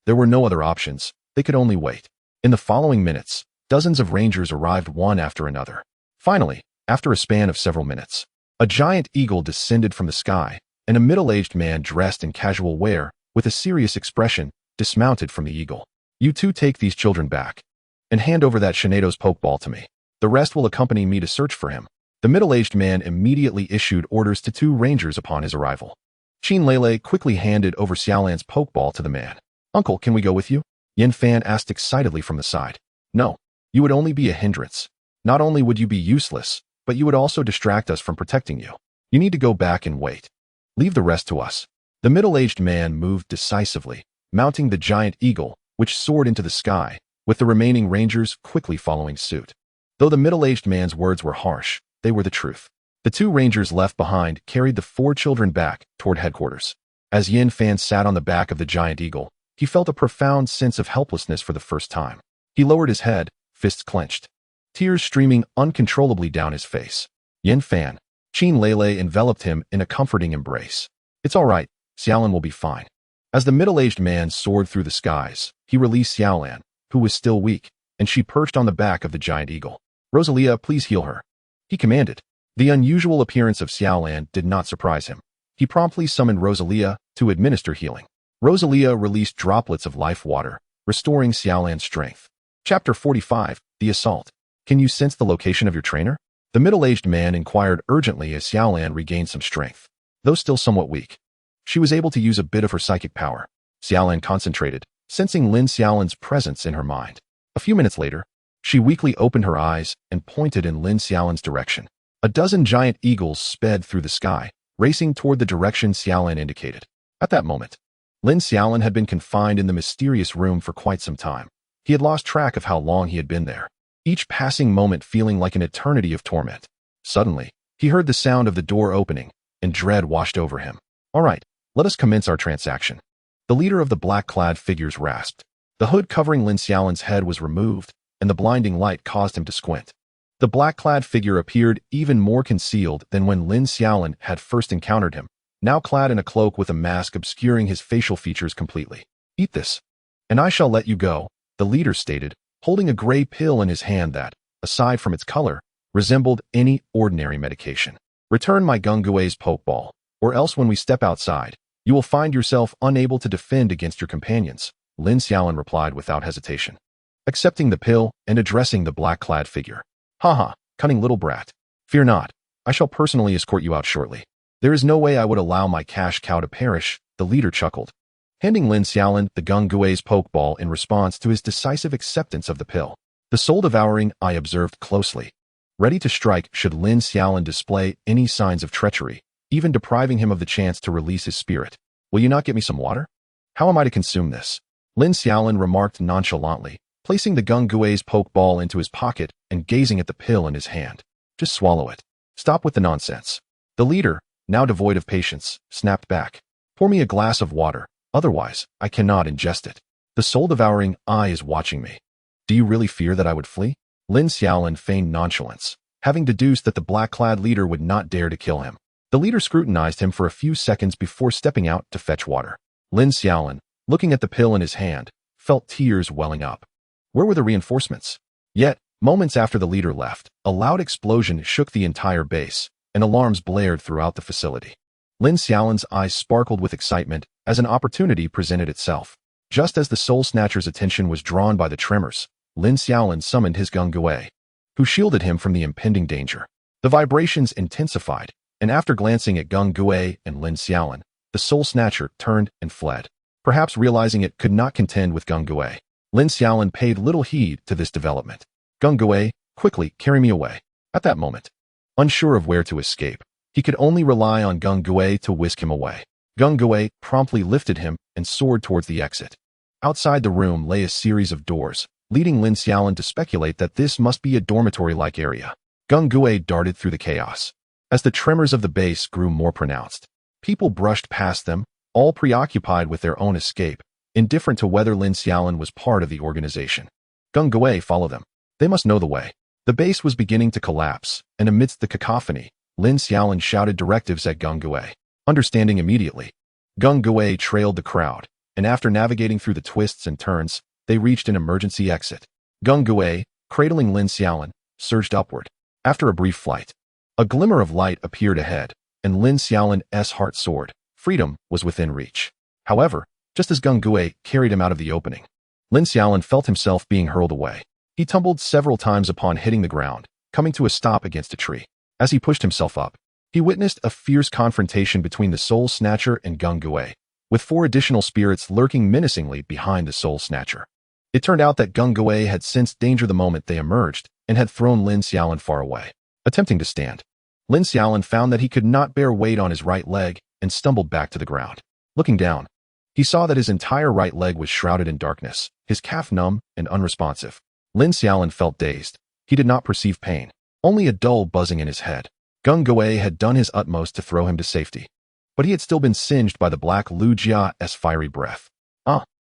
Speaker 1: there were no other options. They could only wait. In the following minutes, dozens of rangers arrived one after another. Finally, after a span of several minutes, a giant eagle descended from the sky, and a middle-aged man dressed in casual wear, with a serious expression, dismounted from the eagle. You two take these children back, and hand over that Shinado's Pokeball to me. The rest will accompany me to search for him. The middle-aged man immediately issued orders to 2 rangers upon his arrival. Qin Lele quickly handed over Xiaolan's pokeball to the man. "Uncle, can we go with you?" Yin Fan asked excitedly from the side. "No, you would only be a hindrance. Not only would you be useless, but you would also distract us from protecting you. You need to go back and wait. Leave the rest to us." The middle-aged man moved decisively, mounting the giant eagle, which soared into the sky, with the remaining rangers quickly following suit. Though the middle-aged man's words were harsh, they were the truth. The 2 rangers left behind carried the 4 children back toward headquarters. As Yin Fan sat on the back of the giant eagle, he felt a profound sense of helplessness for the first time. He lowered his head, fists clenched, tears streaming uncontrollably down his face. Yin Fan, Qin Lele enveloped him in a comforting embrace. "It's all right, Xiaolan will be fine." As the middle-aged man soared through the skies, he released Xiaolan, who was still weak, and she perched on the back of the giant eagle. "Rosalia, please heal her," he commanded. The unusual appearance of Xiaolan did not surprise him. He promptly summoned Rosalia to administer healing. Rosalia released droplets of life water, restoring Xiaolan's strength. Chapter 45, The Assault. "Can you sense the location of your trainer?" The middle-aged man inquired urgently as Xiaolan regained some strength. Though still somewhat weak, she was able to use a bit of her psychic power. Xiaolan concentrated, sensing Lin Xiaolin's presence in her mind. A few minutes later, she weakly opened her eyes and pointed in Lin Xiaolin's direction. A dozen giant eagles sped through the sky, racing toward the direction Xiaolan indicated. At that moment, Lin Xiaolin had been confined in the mysterious room for quite some time. He had lost track of how long he had been there, each passing moment feeling like an eternity of torment. Suddenly, he heard the sound of the door opening, and dread washed over him. "All right, let us commence our transaction." The leader of the black-clad figures rasped. The hood covering Lin Xiaolin's head was removed, and the blinding light caused him to squint. The black-clad figure appeared even more concealed than when Lin Xiaolin had first encountered him, now clad in a cloak with a mask obscuring his facial features completely. "Eat this, and I shall let you go," the leader stated, holding a gray pill in his hand that, aside from its color, resembled any ordinary medication. "Return my Gungue's pokeball, or else when we step outside, you will find yourself unable to defend against your companions," Lin Xiaolin replied without hesitation, accepting the pill and addressing the black-clad figure. "Haha, cunning little brat. Fear not, I shall personally escort you out shortly." "There is no way I would allow my cash cow to perish," the leader chuckled, handing Lin Xiaolin the Gungue's pokeball in response to his decisive acceptance of the pill. The soul-devouring eye observed closely, ready to strike should Lin Xiaolin display any signs of treachery, even depriving him of the chance to release his spirit. "Will you not get me some water? How am I to consume this?" Lin Xiaolin remarked nonchalantly, placing the Gungue's pokeball into his pocket and gazing at the pill in his hand. "Just swallow it. Stop with the nonsense." The leader, now devoid of patience, snapped back. "Pour me a glass of water, otherwise I cannot ingest it. The soul-devouring eye is watching me." "Do you really fear that I would flee?" Lin Xiaolin feigned nonchalance, having deduced that the black-clad leader would not dare to kill him. The leader scrutinized him for a few seconds before stepping out to fetch water. Lin Xiaolin, looking at the pill in his hand, felt tears welling up. Where were the reinforcements? Yet, moments after the leader left, a loud explosion shook the entire base, and alarms blared throughout the facility. Lin Xiaolin's eyes sparkled with excitement as an opportunity presented itself. Just as the Soul Snatcher's attention was drawn by the tremors, Lin Xiaolin summoned his Gungue, who shielded him from the impending danger. The vibrations intensified, and after glancing at Gungue and Lin Xiaolin, the Soul Snatcher turned and fled. Perhaps realizing it could not contend with Gungue, Lin Xiaolin paid little heed to this development. "Gungue, quickly carry me away." At that moment, unsure of where to escape, he could only rely on Gungue to whisk him away. Gungue promptly lifted him and soared towards the exit. Outside the room lay a series of doors, leading Lin Xiaolin to speculate that this must be a dormitory-like area. Gungue darted through the chaos. As the tremors of the base grew more pronounced, people brushed past them, all preoccupied with their own escape, indifferent to whether Lin Xiaolin was part of the organization. "Gungue, follow them. They must know the way." The base was beginning to collapse, and amidst the cacophony, Lin Xiaolin shouted directives at Gungue. Understanding immediately, Gungue trailed the crowd, and after navigating through the twists and turns, they reached an emergency exit. Gungue, cradling Lin Xiaolin, surged upward. After a brief flight, a glimmer of light appeared ahead, and Lin Xiaolin's heart soared. Freedom was within reach. However, just as Gungue carried him out of the opening, Lin Xiaolin felt himself being hurled away. He tumbled several times upon hitting the ground, coming to a stop against a tree. As he pushed himself up, he witnessed a fierce confrontation between the Soul Snatcher and Gung Gui, with 4 additional spirits lurking menacingly behind the Soul Snatcher. It turned out that Gung Gui had sensed danger the moment they emerged and had thrown Lin Xiaolin far away. Attempting to stand, Lin Xiaolin found that he could not bear weight on his right leg and stumbled back to the ground. Looking down, he saw that his entire right leg was shrouded in darkness, his calf numb and unresponsive. Lin Xiaolin felt dazed. He did not perceive pain, only a dull buzzing in his head. Gung Gui had done his utmost to throw him to safety, but he had still been singed by the black Lu Jia's fiery breath.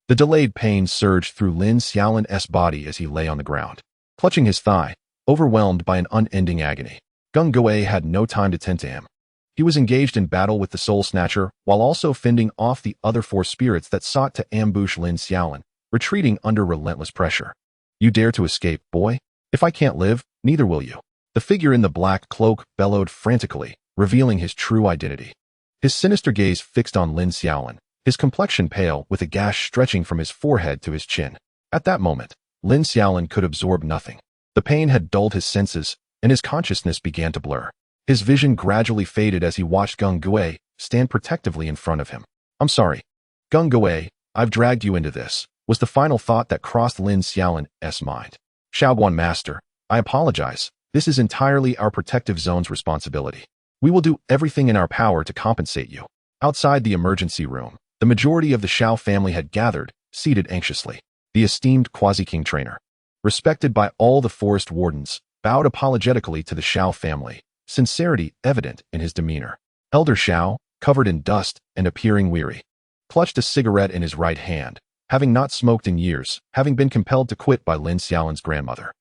Speaker 1: The delayed pain surged through Lin Xiaolin's body as he lay on the ground, clutching his thigh, overwhelmed by an unending agony. Gung Gui had no time to tend to him. He was engaged in battle with the Soul Snatcher while also fending off the other 4 spirits that sought to ambush Lin Xiaolin, retreating under relentless pressure. You dare to escape, boy? If I can't live, neither will you. The figure in the black cloak bellowed frantically, revealing his true identity. His sinister gaze fixed on Lin Xiaolin, his complexion pale with a gash stretching from his forehead to his chin. At that moment, Lin Xiaolin could absorb nothing. The pain had dulled his senses, and his consciousness began to blur. His vision gradually faded as he watched Gung Gui stand protectively in front of him. I'm sorry. Gung Gui, I've dragged you into this, was the final thought that crossed Lin Xiaolin's mind. Shaoguan Master, I apologize. This is entirely our protective zone's responsibility. We will do everything in our power to compensate you. Outside the emergency room, the majority of the Xiao family had gathered, seated anxiously. The esteemed Quasi-King trainer, respected by all the forest wardens, bowed apologetically to the Xiao family, sincerity evident in his demeanor. Elder Xiao, covered in dust and appearing weary, clutched a cigarette in his right hand, having not smoked in years, having been compelled to quit by Lin Xiaolin's grandmother.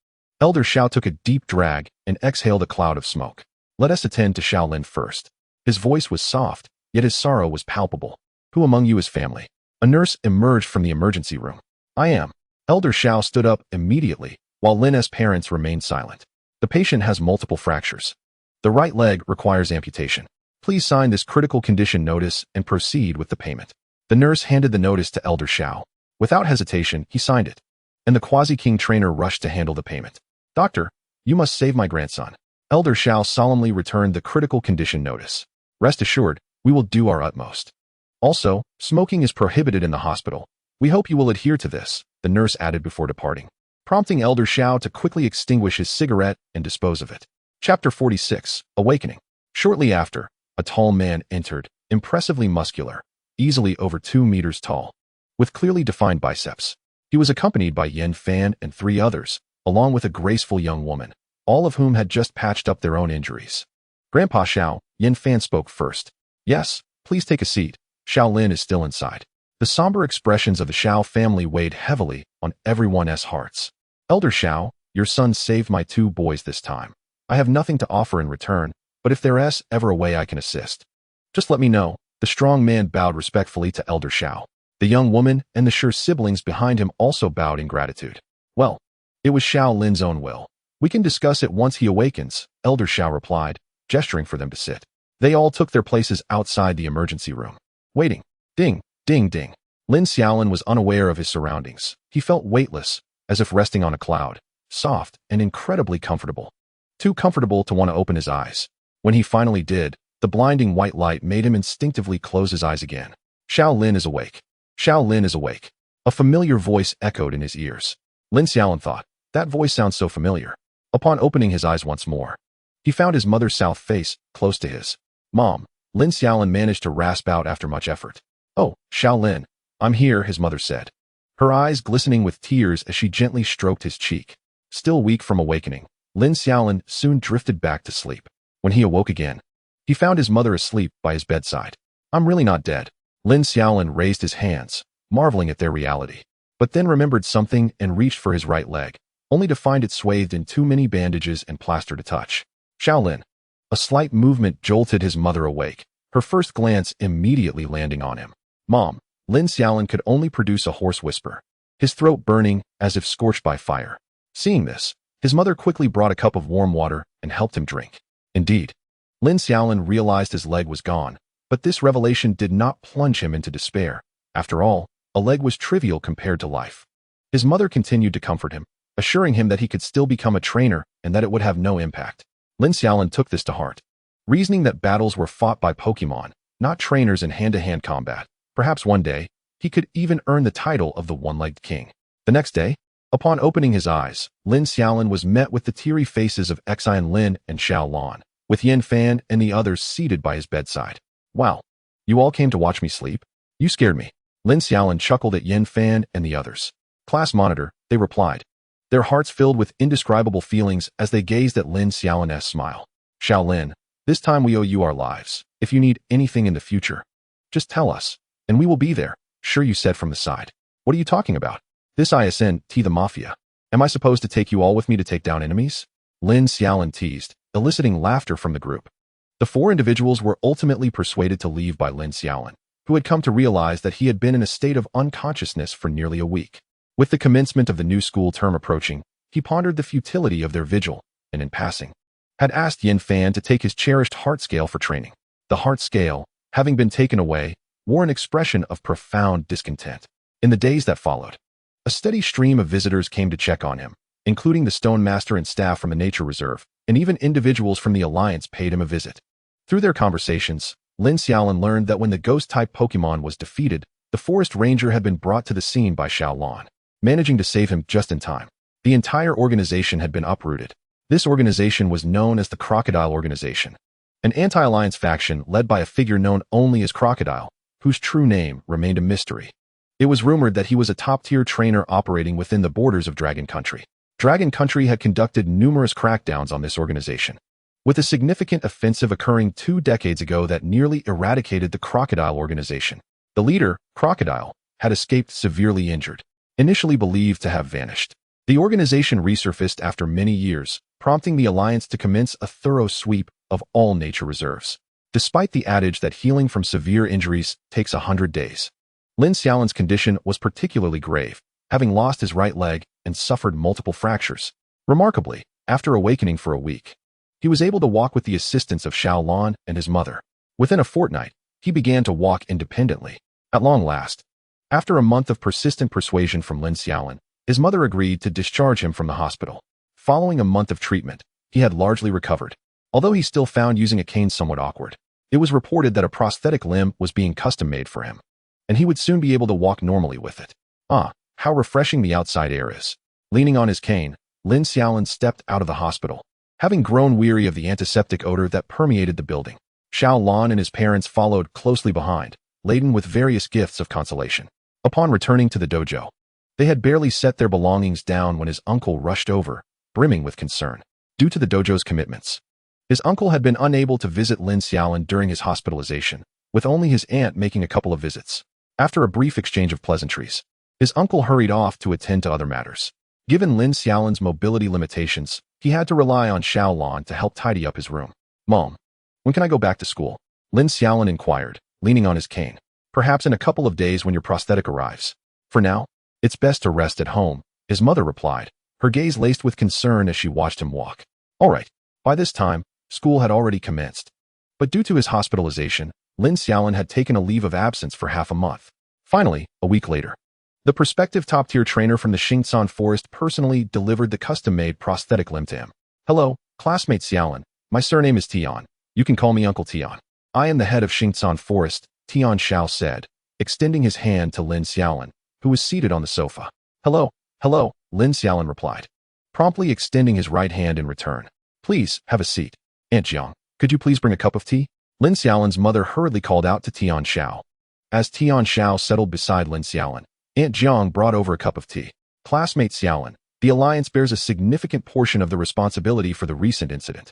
Speaker 1: Elder Xiao took a deep drag and exhaled a cloud of smoke. Let us attend to Xiaolin first. His voice was soft, yet his sorrow was palpable. Who among you is family? A nurse emerged from the emergency room. I am. Elder Xiao stood up immediately, while Lin's parents remained silent. The patient has multiple fractures. The right leg requires amputation. Please sign this critical condition notice and proceed with the payment. The nurse handed the notice to Elder Xiao. Without hesitation, he signed it, and the Quasi-King trainer rushed to handle the payment. Doctor, you must save my grandson. Elder Xiao solemnly returned the critical condition notice. Rest assured, we will do our utmost. Also, smoking is prohibited in the hospital. We hope you will adhere to this, the nurse added before departing, prompting Elder Xiao to quickly extinguish his cigarette and dispose of it. Chapter 46, Awakening. Shortly after, a tall man entered, impressively muscular, easily over 2 meters tall, with clearly defined biceps. He was accompanied by Yan Fan and 3 others, along with a graceful young woman, all of whom had just patched up their own injuries. Grandpa Xiao, Yan Fan spoke first. Yes, please take a seat. Xiaolin is still inside. The somber expressions of the Xiao family weighed heavily on everyone's hearts. Elder Xiao, your son saved my 2 boys this time. I have nothing to offer in return, but if there's ever a way I can assist, just let me know. The strong man bowed respectfully to Elder Xiao. The young woman and the sure siblings behind him also bowed in gratitude. Well, it was Xiaolin's own will. We can discuss it once he awakens, Elder Xiao replied, gesturing for them to sit. They all took their places outside the emergency room, waiting. Ding, ding, ding. Lin Xiaolin was unaware of his surroundings. He felt weightless, as if resting on a cloud, soft and incredibly comfortable. Too comfortable to want to open his eyes. When he finally did, the blinding white light made him instinctively close his eyes again. Xiaolin is awake. Xiaolin is awake. A familiar voice echoed in his ears. Lin Xiaolin thought, that voice sounds so familiar. Upon opening his eyes once more, he found his mother's south face close to his. Mom, Lin Xiaolin managed to rasp out after much effort. Oh, Xiaolin, I'm here, his mother said, her eyes glistening with tears as she gently stroked his cheek. Still weak from awakening, Lin Xiaolin soon drifted back to sleep. When he awoke again, he found his mother asleep by his bedside. I'm really not dead. Lin Xiaolin raised his hands, marveling at their reality, but then remembered something and reached for his right leg, only to find it swathed in too many bandages and plaster to touch. Xiaolin. A slight movement jolted his mother awake, her first glance immediately landing on him. Mom, Lin Xiaolin could only produce a hoarse whisper, his throat burning as if scorched by fire. Seeing this, his mother quickly brought a cup of warm water and helped him drink. Indeed, Lin Xiaolin realized his leg was gone, but this revelation did not plunge him into despair. After all, a leg was trivial compared to life. His mother continued to comfort him, assuring him that he could still become a trainer and that it would have no impact. Lin Xiaolin took this to heart, reasoning that battles were fought by Pokémon, not trainers in hand-to-hand combat. Perhaps one day, he could even earn the title of the one-legged king. The next day, upon opening his eyes, Lin Xiaolin was met with the teary faces of Xian Lin and Xiaolin, with Yin Fan and the others seated by his bedside. Wow, you all came to watch me sleep? You scared me. Lin Xiaolin chuckled at Yin Fan and the others. Class monitor, they replied, their hearts filled with indescribable feelings as they gazed at Lin Xiaolin's smile. Xiaolin, this time we owe you our lives. If you need anything in the future, just tell us, and we will be there. Sure, you said from the side. What are you talking about? This isn't the Mafia. Am I supposed to take you all with me to take down enemies? Lin Xiaolin teased, eliciting laughter from the group. The four individuals were ultimately persuaded to leave by Lin Xiaolin, who had come to realize that he had been in a state of unconsciousness for nearly a week. With the commencement of the new school term approaching, he pondered the futility of their vigil, and in passing, had asked Yin Fan to take his cherished heart scale for training. The heart scale, having been taken away, wore an expression of profound discontent. In the days that followed, a steady stream of visitors came to check on him, including the Stone Master and staff from the nature reserve, and even individuals from the Alliance paid him a visit. Through their conversations, Lin Xiaolin learned that when the ghost-type Pokémon was defeated, the forest ranger had been brought to the scene by Xiaolin, managing to save him just in time. The entire organization had been uprooted. This organization was known as the Crocodile Organization, an anti-alliance faction led by a figure known only as Crocodile, whose true name remained a mystery. It was rumored that he was a top-tier trainer operating within the borders of Dragon Country. Dragon Country had conducted numerous crackdowns on this organization, with a significant offensive occurring 2 decades ago that nearly eradicated the Crocodile Organization. The leader, Crocodile, had escaped severely injured, initially believed to have vanished. The organization resurfaced after many years, prompting the Alliance to commence a thorough sweep of all nature reserves. Despite the adage that healing from severe injuries takes 100 days, Lin Xiaolin's condition was particularly grave, having lost his right leg and suffered multiple fractures. Remarkably, after awakening for a week, he was able to walk with the assistance of Xiaolin and his mother. Within a fortnight, he began to walk independently. At long last, after a month of persistent persuasion from Lin Xiaolin, his mother agreed to discharge him from the hospital. Following a month of treatment, he had largely recovered. Although he still found using a cane somewhat awkward, it was reported that a prosthetic limb was being custom-made for him, and he would soon be able to walk normally with it. Ah, how refreshing the outside air is. Leaning on his cane, Lin Xiaolin stepped out of the hospital, having grown weary of the antiseptic odor that permeated the building. Xiaolin and his parents followed closely behind, laden with various gifts of consolation. Upon returning to the dojo, they had barely set their belongings down when his uncle rushed over, brimming with concern. Due to the dojo's commitments, his uncle had been unable to visit Lin Xiaolin during his hospitalization, with only his aunt making a couple of visits. After a brief exchange of pleasantries, his uncle hurried off to attend to other matters. Given Lin Xiaolin's mobility limitations, he had to rely on Xiaolin to help tidy up his room. Mom, when can I go back to school? Lin Xiaolin inquired, leaning on his cane. Perhaps in a couple of days when your prosthetic arrives. For now, it's best to rest at home, his mother replied, her gaze laced with concern as she watched him walk. All right. By this time, school had already commenced. But due to his hospitalization, Lin Xiaolin had taken a leave of absence for half a month. Finally, a week later, the prospective top-tier trainer from the Xingcan Forest personally delivered the custom-made prosthetic limb to him. Hello, classmate Xiaolin. My surname is Tian. You can call me Uncle Tian. I am the head of Xingcan Forest, Tian Xiao said, extending his hand to Lin Xiaolin, who was seated on the sofa. Hello, Lin Xiaolin replied, promptly extending his right hand in return. Please, have a seat. Aunt Jiang, could you please bring a cup of tea? Lin Xiaolin's mother hurriedly called out to Tian Xiao. As Tian Xiao settled beside Lin Xiaolin, Aunt Jiang brought over a cup of tea. Classmate Xiaolin, the Alliance bears a significant portion of the responsibility for the recent incident.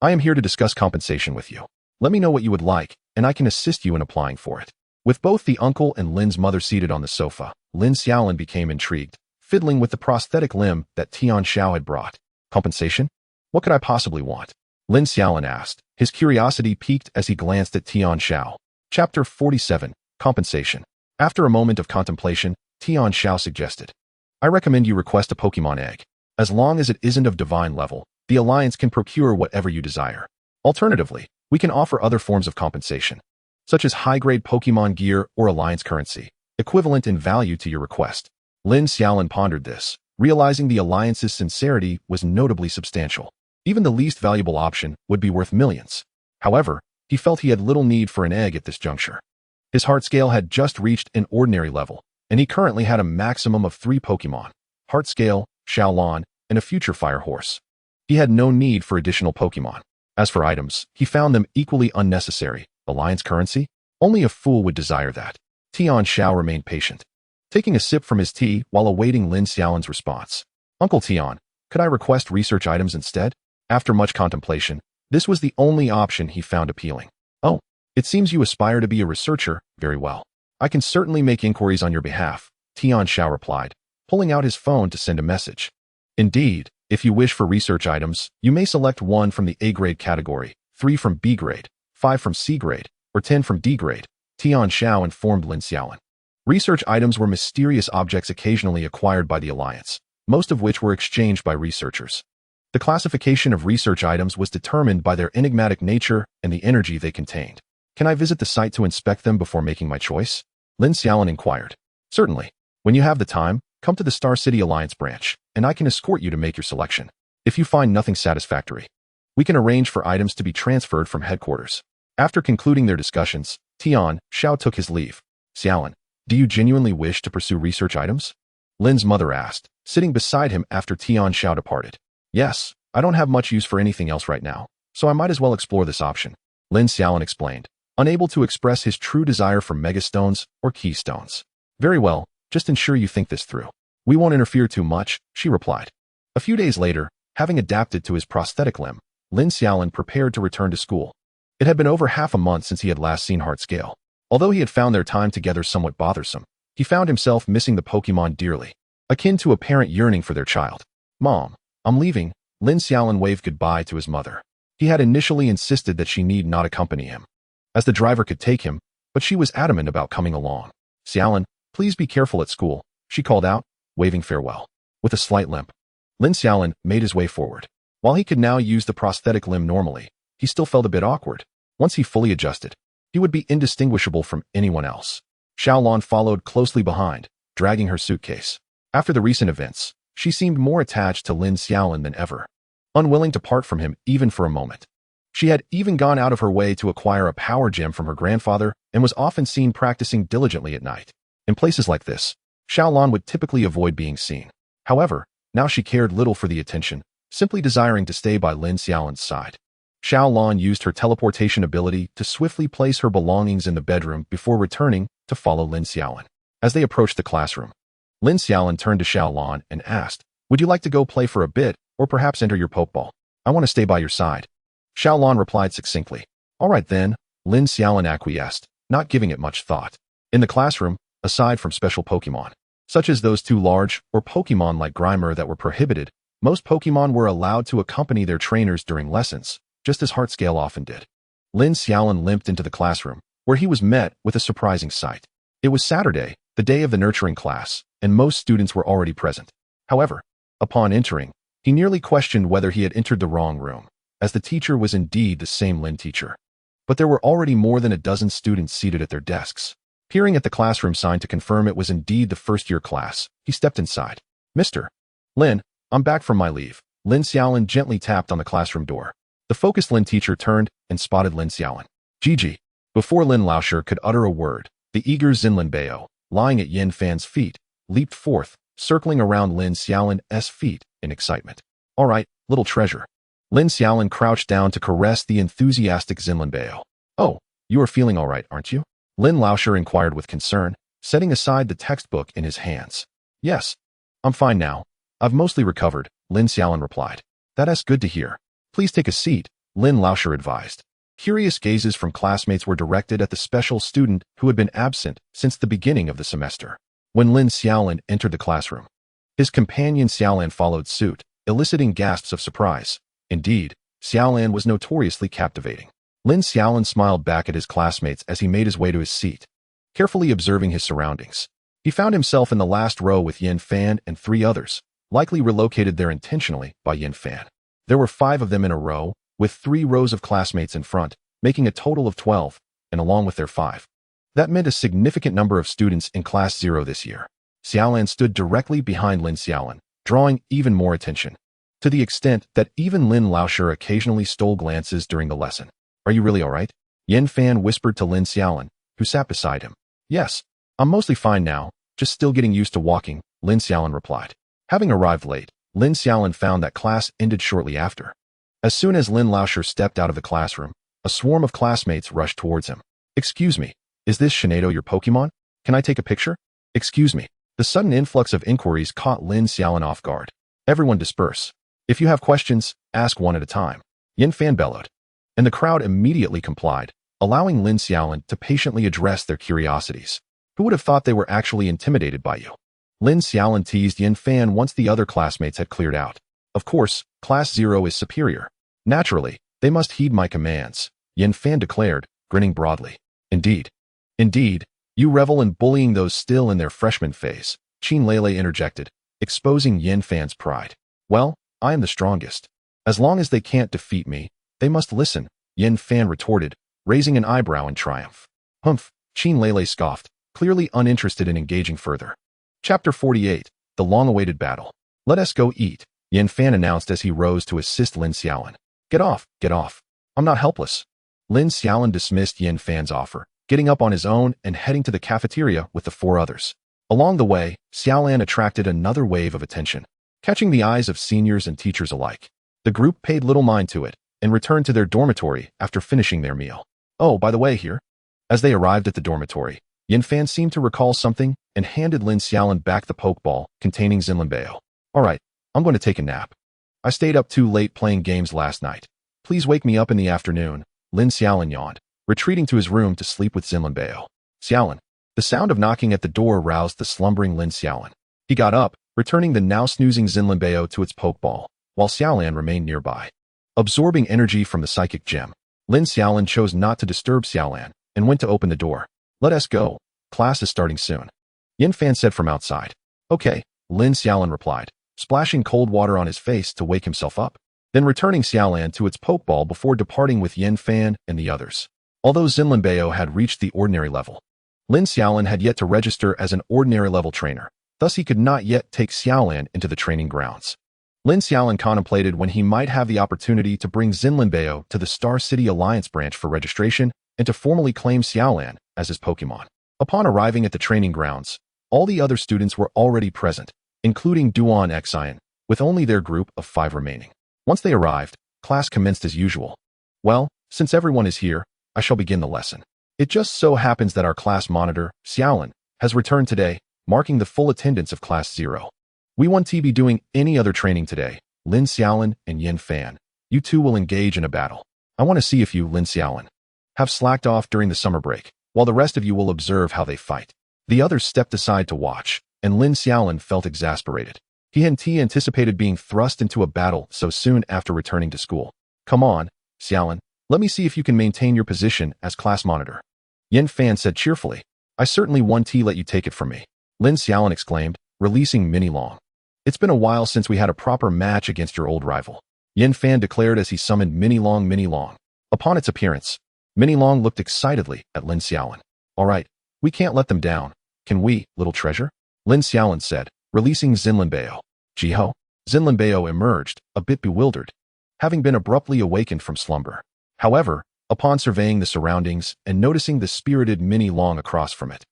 Speaker 1: I am here to discuss compensation with you. Let me know what you would like, and I can assist you in applying for it. With both the uncle and Lin's mother seated on the sofa, Lin Xiaolin became intrigued, fiddling with the prosthetic limb that Tian Xiao had brought. Compensation? What could I possibly want? Lin Xiaolin asked, his curiosity piqued as he glanced at Tian Xiao. Chapter 47, Compensation. After a moment of contemplation, Tian Xiao suggested, I recommend you request a Pokémon egg. As long as it isn't of divine level, the Alliance can procure whatever you desire. Alternatively, we can offer other forms of compensation, such as high-grade Pokémon gear or Alliance currency, equivalent in value to your request. Lin Xiaolin pondered this, realizing the Alliance's sincerity was notably substantial. Even the least valuable option would be worth millions. However, he felt he had little need for an egg at this juncture. His heart scale had just reached an ordinary level, and he currently had a maximum of 3 Pokémon: Heart Scale, Xiaolin, and a future Fire Horse. He had no need for additional Pokémon. As for items, he found them equally unnecessary. Alliance currency? Only a fool would desire that. Tian Xiao remained patient, taking a sip from his tea while awaiting Lin Xiaolin's response. Uncle Tian, could I request research items instead? After much contemplation, this was the only option he found appealing. Oh, it seems you aspire to be a researcher. Very well. I can certainly make inquiries on your behalf, Tian Xiao replied, pulling out his phone to send a message. Indeed, if you wish for research items, you may select 1 from the A grade category, 3 from B grade, 5 from C grade, or 10 from D grade, Tian Xiao informed Lin Xiaolin. Research items were mysterious objects occasionally acquired by the Alliance, most of which were exchanged by researchers. The classification of research items was determined by their enigmatic nature and the energy they contained. Can I visit the site to inspect them before making my choice? Lin Xiaolin inquired. Certainly. When you have the time, come to the Star City Alliance branch, and I can escort you to make your selection. If you find nothing satisfactory, we can arrange for items to be transferred from headquarters. After concluding their discussions, Tian Xiao took his leave. Xiaolin, do you genuinely wish to pursue research items? Lin's mother asked, sitting beside him after Tian Xiao departed. Yes, I don't have much use for anything else right now, so I might as well explore this option, Lin Xiaolin explained, unable to express his true desire for megastones or keystones. Very well, just ensure you think this through. We won't interfere too much, she replied. A few days later, having adapted to his prosthetic limb, Lin Xiaolin prepared to return to school. It had been over half a month since he had last seen Heart Scale. Although he had found their time together somewhat bothersome, he found himself missing the Pokémon dearly, akin to a parent yearning for their child. Mom, I'm leaving. Lin Xiaolin waved goodbye to his mother. He had initially insisted that she need not accompany him, as the driver could take him, but she was adamant about coming along. Xiaolin, please be careful at school, she called out, waving farewell. With a slight limp, Lin Xiaolin made his way forward. While he could now use the prosthetic limb normally, he still felt a bit awkward. Once he fully adjusted, he would be indistinguishable from anyone else. Xiaolin followed closely behind, dragging her suitcase. After the recent events, she seemed more attached to Lin Xiaolin than ever, unwilling to part from him even for a moment. She had even gone out of her way to acquire a power gem from her grandfather and was often seen practicing diligently at night. In places like this, Xiaolin would typically avoid being seen. However, now she cared little for the attention, simply desiring to stay by Lin Xiaolin's side. Xiaolin used her teleportation ability to swiftly place her belongings in the bedroom before returning to follow Lin Xiaolin. As they approached the classroom, Lin Xiaolin turned to Xiaolin and asked, would you like to go play for a bit, or perhaps enter your Pokeball? I want to stay by your side. Xiaolin replied succinctly. All right then, Lin Xiaolin acquiesced, not giving it much thought. In the classroom, aside from special Pokemon, such as those too large or Pokemon like Grimer that were prohibited, most Pokemon were allowed to accompany their trainers during lessons, just as Heart Scale often did. Lin Xiaolin limped into the classroom, where he was met with a surprising sight. It was Saturday, the day of the nurturing class, and most students were already present. However, upon entering, he nearly questioned whether he had entered the wrong room, as the teacher was indeed the same Lin teacher. But there were already more than a dozen students seated at their desks. Peering at the classroom sign to confirm it was indeed the first-year class, he stepped inside. Mr. Lin, I'm back from my leave. Lin Xiaolin gently tapped on the classroom door. The focused Lin teacher turned and spotted Lin Xiaolin. Gigi. Before Lin Laosher could utter a word, the eager Zinlin Bao, lying at Yin Fan's feet, leaped forth, circling around Lin Xiaolin's feet in excitement. All right, little treasure. Lin Xiaolin crouched down to caress the enthusiastic Zinlin Bao. Oh, you are feeling all right, aren't you? Lin Laosher inquired with concern, setting aside the textbook in his hands. Yes, I'm fine now. I've mostly recovered, Lin Xiaolin replied. That's good to hear. Please take a seat, Lin Laosher advised. Curious gazes from classmates were directed at the special student who had been absent since the beginning of the semester. When Lin Xiaolin entered the classroom, his companion Xiaolin followed suit, eliciting gasps of surprise. Indeed, Xiaolin was notoriously captivating. Lin Xiaolin smiled back at his classmates as he made his way to his seat, carefully observing his surroundings. He found himself in the last row with Yin Fan and 3 others, likely relocated there intentionally by Yin Fan. There were 5 of them in a row, with 3 rows of classmates in front, making a total of 12, and along with their 5. That meant a significant number of students in Class 0 this year. Xiaolin stood directly behind Lin Xiaolin, drawing even more attention. to the extent that even Lin Xiaolin occasionally stole glances during the lesson. Are you really alright? Yin Fan whispered to Lin Xiaolin, who sat beside him. Yes, I'm mostly fine now, just still getting used to walking, Lin Xiaolin replied. Having arrived late, Lin Xiaolin found that class ended shortly after. As soon as Lin Xiaolin stepped out of the classroom, a swarm of classmates rushed towards him. Excuse me, is this Shinedo your Pokémon? Can I take a picture? Excuse me. The sudden influx of inquiries caught Lin Xiaolin off guard. Everyone disperse. If you have questions, ask one at a time. Yin Fan bellowed. And the crowd immediately complied, allowing Lin Xiaolin to patiently address their curiosities. Who would have thought they were actually intimidated by you? Lin Xiaolin teased Yin Fan once the other classmates had cleared out. Of course, Class 0 is superior. Naturally, they must heed my commands, Yin Fan declared, grinning broadly. Indeed. Indeed, you revel in bullying those still in their freshman phase, Qin Lele interjected, exposing Yin Fan's pride. Well, I am the strongest. As long as they can't defeat me, they must listen, Yin Fan retorted, raising an eyebrow in triumph. Humph, Qin Lele scoffed, clearly uninterested in engaging further. Chapter 48, The Long-Awaited Battle. Let us go eat, Yin Fan announced as he rose to assist Lin Xiaolin. Get off, get off. I'm not helpless. Lin Xiaolin dismissed Yin Fan's offer, getting up on his own and heading to the cafeteria with the 4 others. Along the way, Xiaolan attracted another wave of attention, catching the eyes of seniors and teachers alike. The group paid little mind to it and returned to their dormitory after finishing their meal. Oh, by the way here. As they arrived at the dormitory, Yin Fan seemed to recall something and handed Lin Xiaolin back the Pokeball containing Zinlinbeo. Alright, I'm going to take a nap. I stayed up too late playing games last night. Please wake me up in the afternoon, Lin Xiaolin yawned, retreating to his room to sleep with Zinlinbeo. Xiaolin. The sound of knocking at the door roused the slumbering Lin Xiaolin. He got up, returning the now snoozing Zinlinbeo to its Pokeball, while Xiaolan remained nearby. Absorbing energy from the psychic gem, Lin Xiaolin chose not to disturb Xiaolan and went to open the door. Let us go. Class is starting soon. Yin Fan said from outside. Okay, Lin Xiaolin replied, splashing cold water on his face to wake himself up, then returning Xiaolan to its Pokeball before departing with Yin Fan and the others. Although Zinlinbeo had reached the ordinary level, Lin Xiaolin had yet to register as an ordinary level trainer, thus he could not yet take Xiaolan into the training grounds. Lin Xiaolin contemplated when he might have the opportunity to bring Zinlinbeo to the Star City Alliance branch for registration and to formally claim Xiaolan as his Pokémon. Upon arriving at the training grounds, all the other students were already present, including Duan Xian, with only their group of 5 remaining. Once they arrived, class commenced as usual. Well, since everyone is here, I shall begin the lesson. It just so happens that our class monitor, Xiaolin, has returned today, marking the full attendance of Class 0. We won't be doing any other training today. Lin Xiaolin and Yin Fan. You two will engage in a battle. I want to see if you, Lin Xiaolin, have slacked off during the summer break, while the rest of you will observe how they fight. The others stepped aside to watch, and Lin Xiaolin felt exasperated. He anticipated being thrust into a battle so soon after returning to school. Come on, Xiaolin, let me see if you can maintain your position as class monitor. Yin Fan said cheerfully. I certainly won't let you take it from me, Lin Xiaolin exclaimed, releasing Mini Long. It's been a while since we had a proper match against your old rival, Yin Fan declared as he summoned Mini Long Mini Long. Upon its appearance, Mini Long looked excitedly at Lin Xiaolin. Alright, we can't let them down, can we, little treasure? Lin Xiaolin said, releasing Zinlinbeo. Jiho? Zinlinbeo emerged, a bit bewildered, having been abruptly awakened from slumber. However, upon surveying the surroundings and noticing the spirited Mini Long across from it,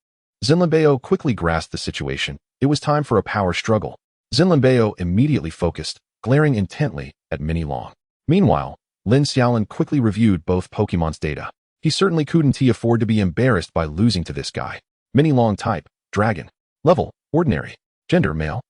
Speaker 1: Zinlinbeo quickly grasped the situation. It was time for a power struggle. Zinlinbeo immediately focused, glaring intently at Mini Long. Meanwhile, Lin Xiaolin quickly reviewed both Pokemon's data. He certainly couldn't afford to be embarrassed by losing to this guy. Mini Long type, Dragon. Level, Ordinary. Gender, Male.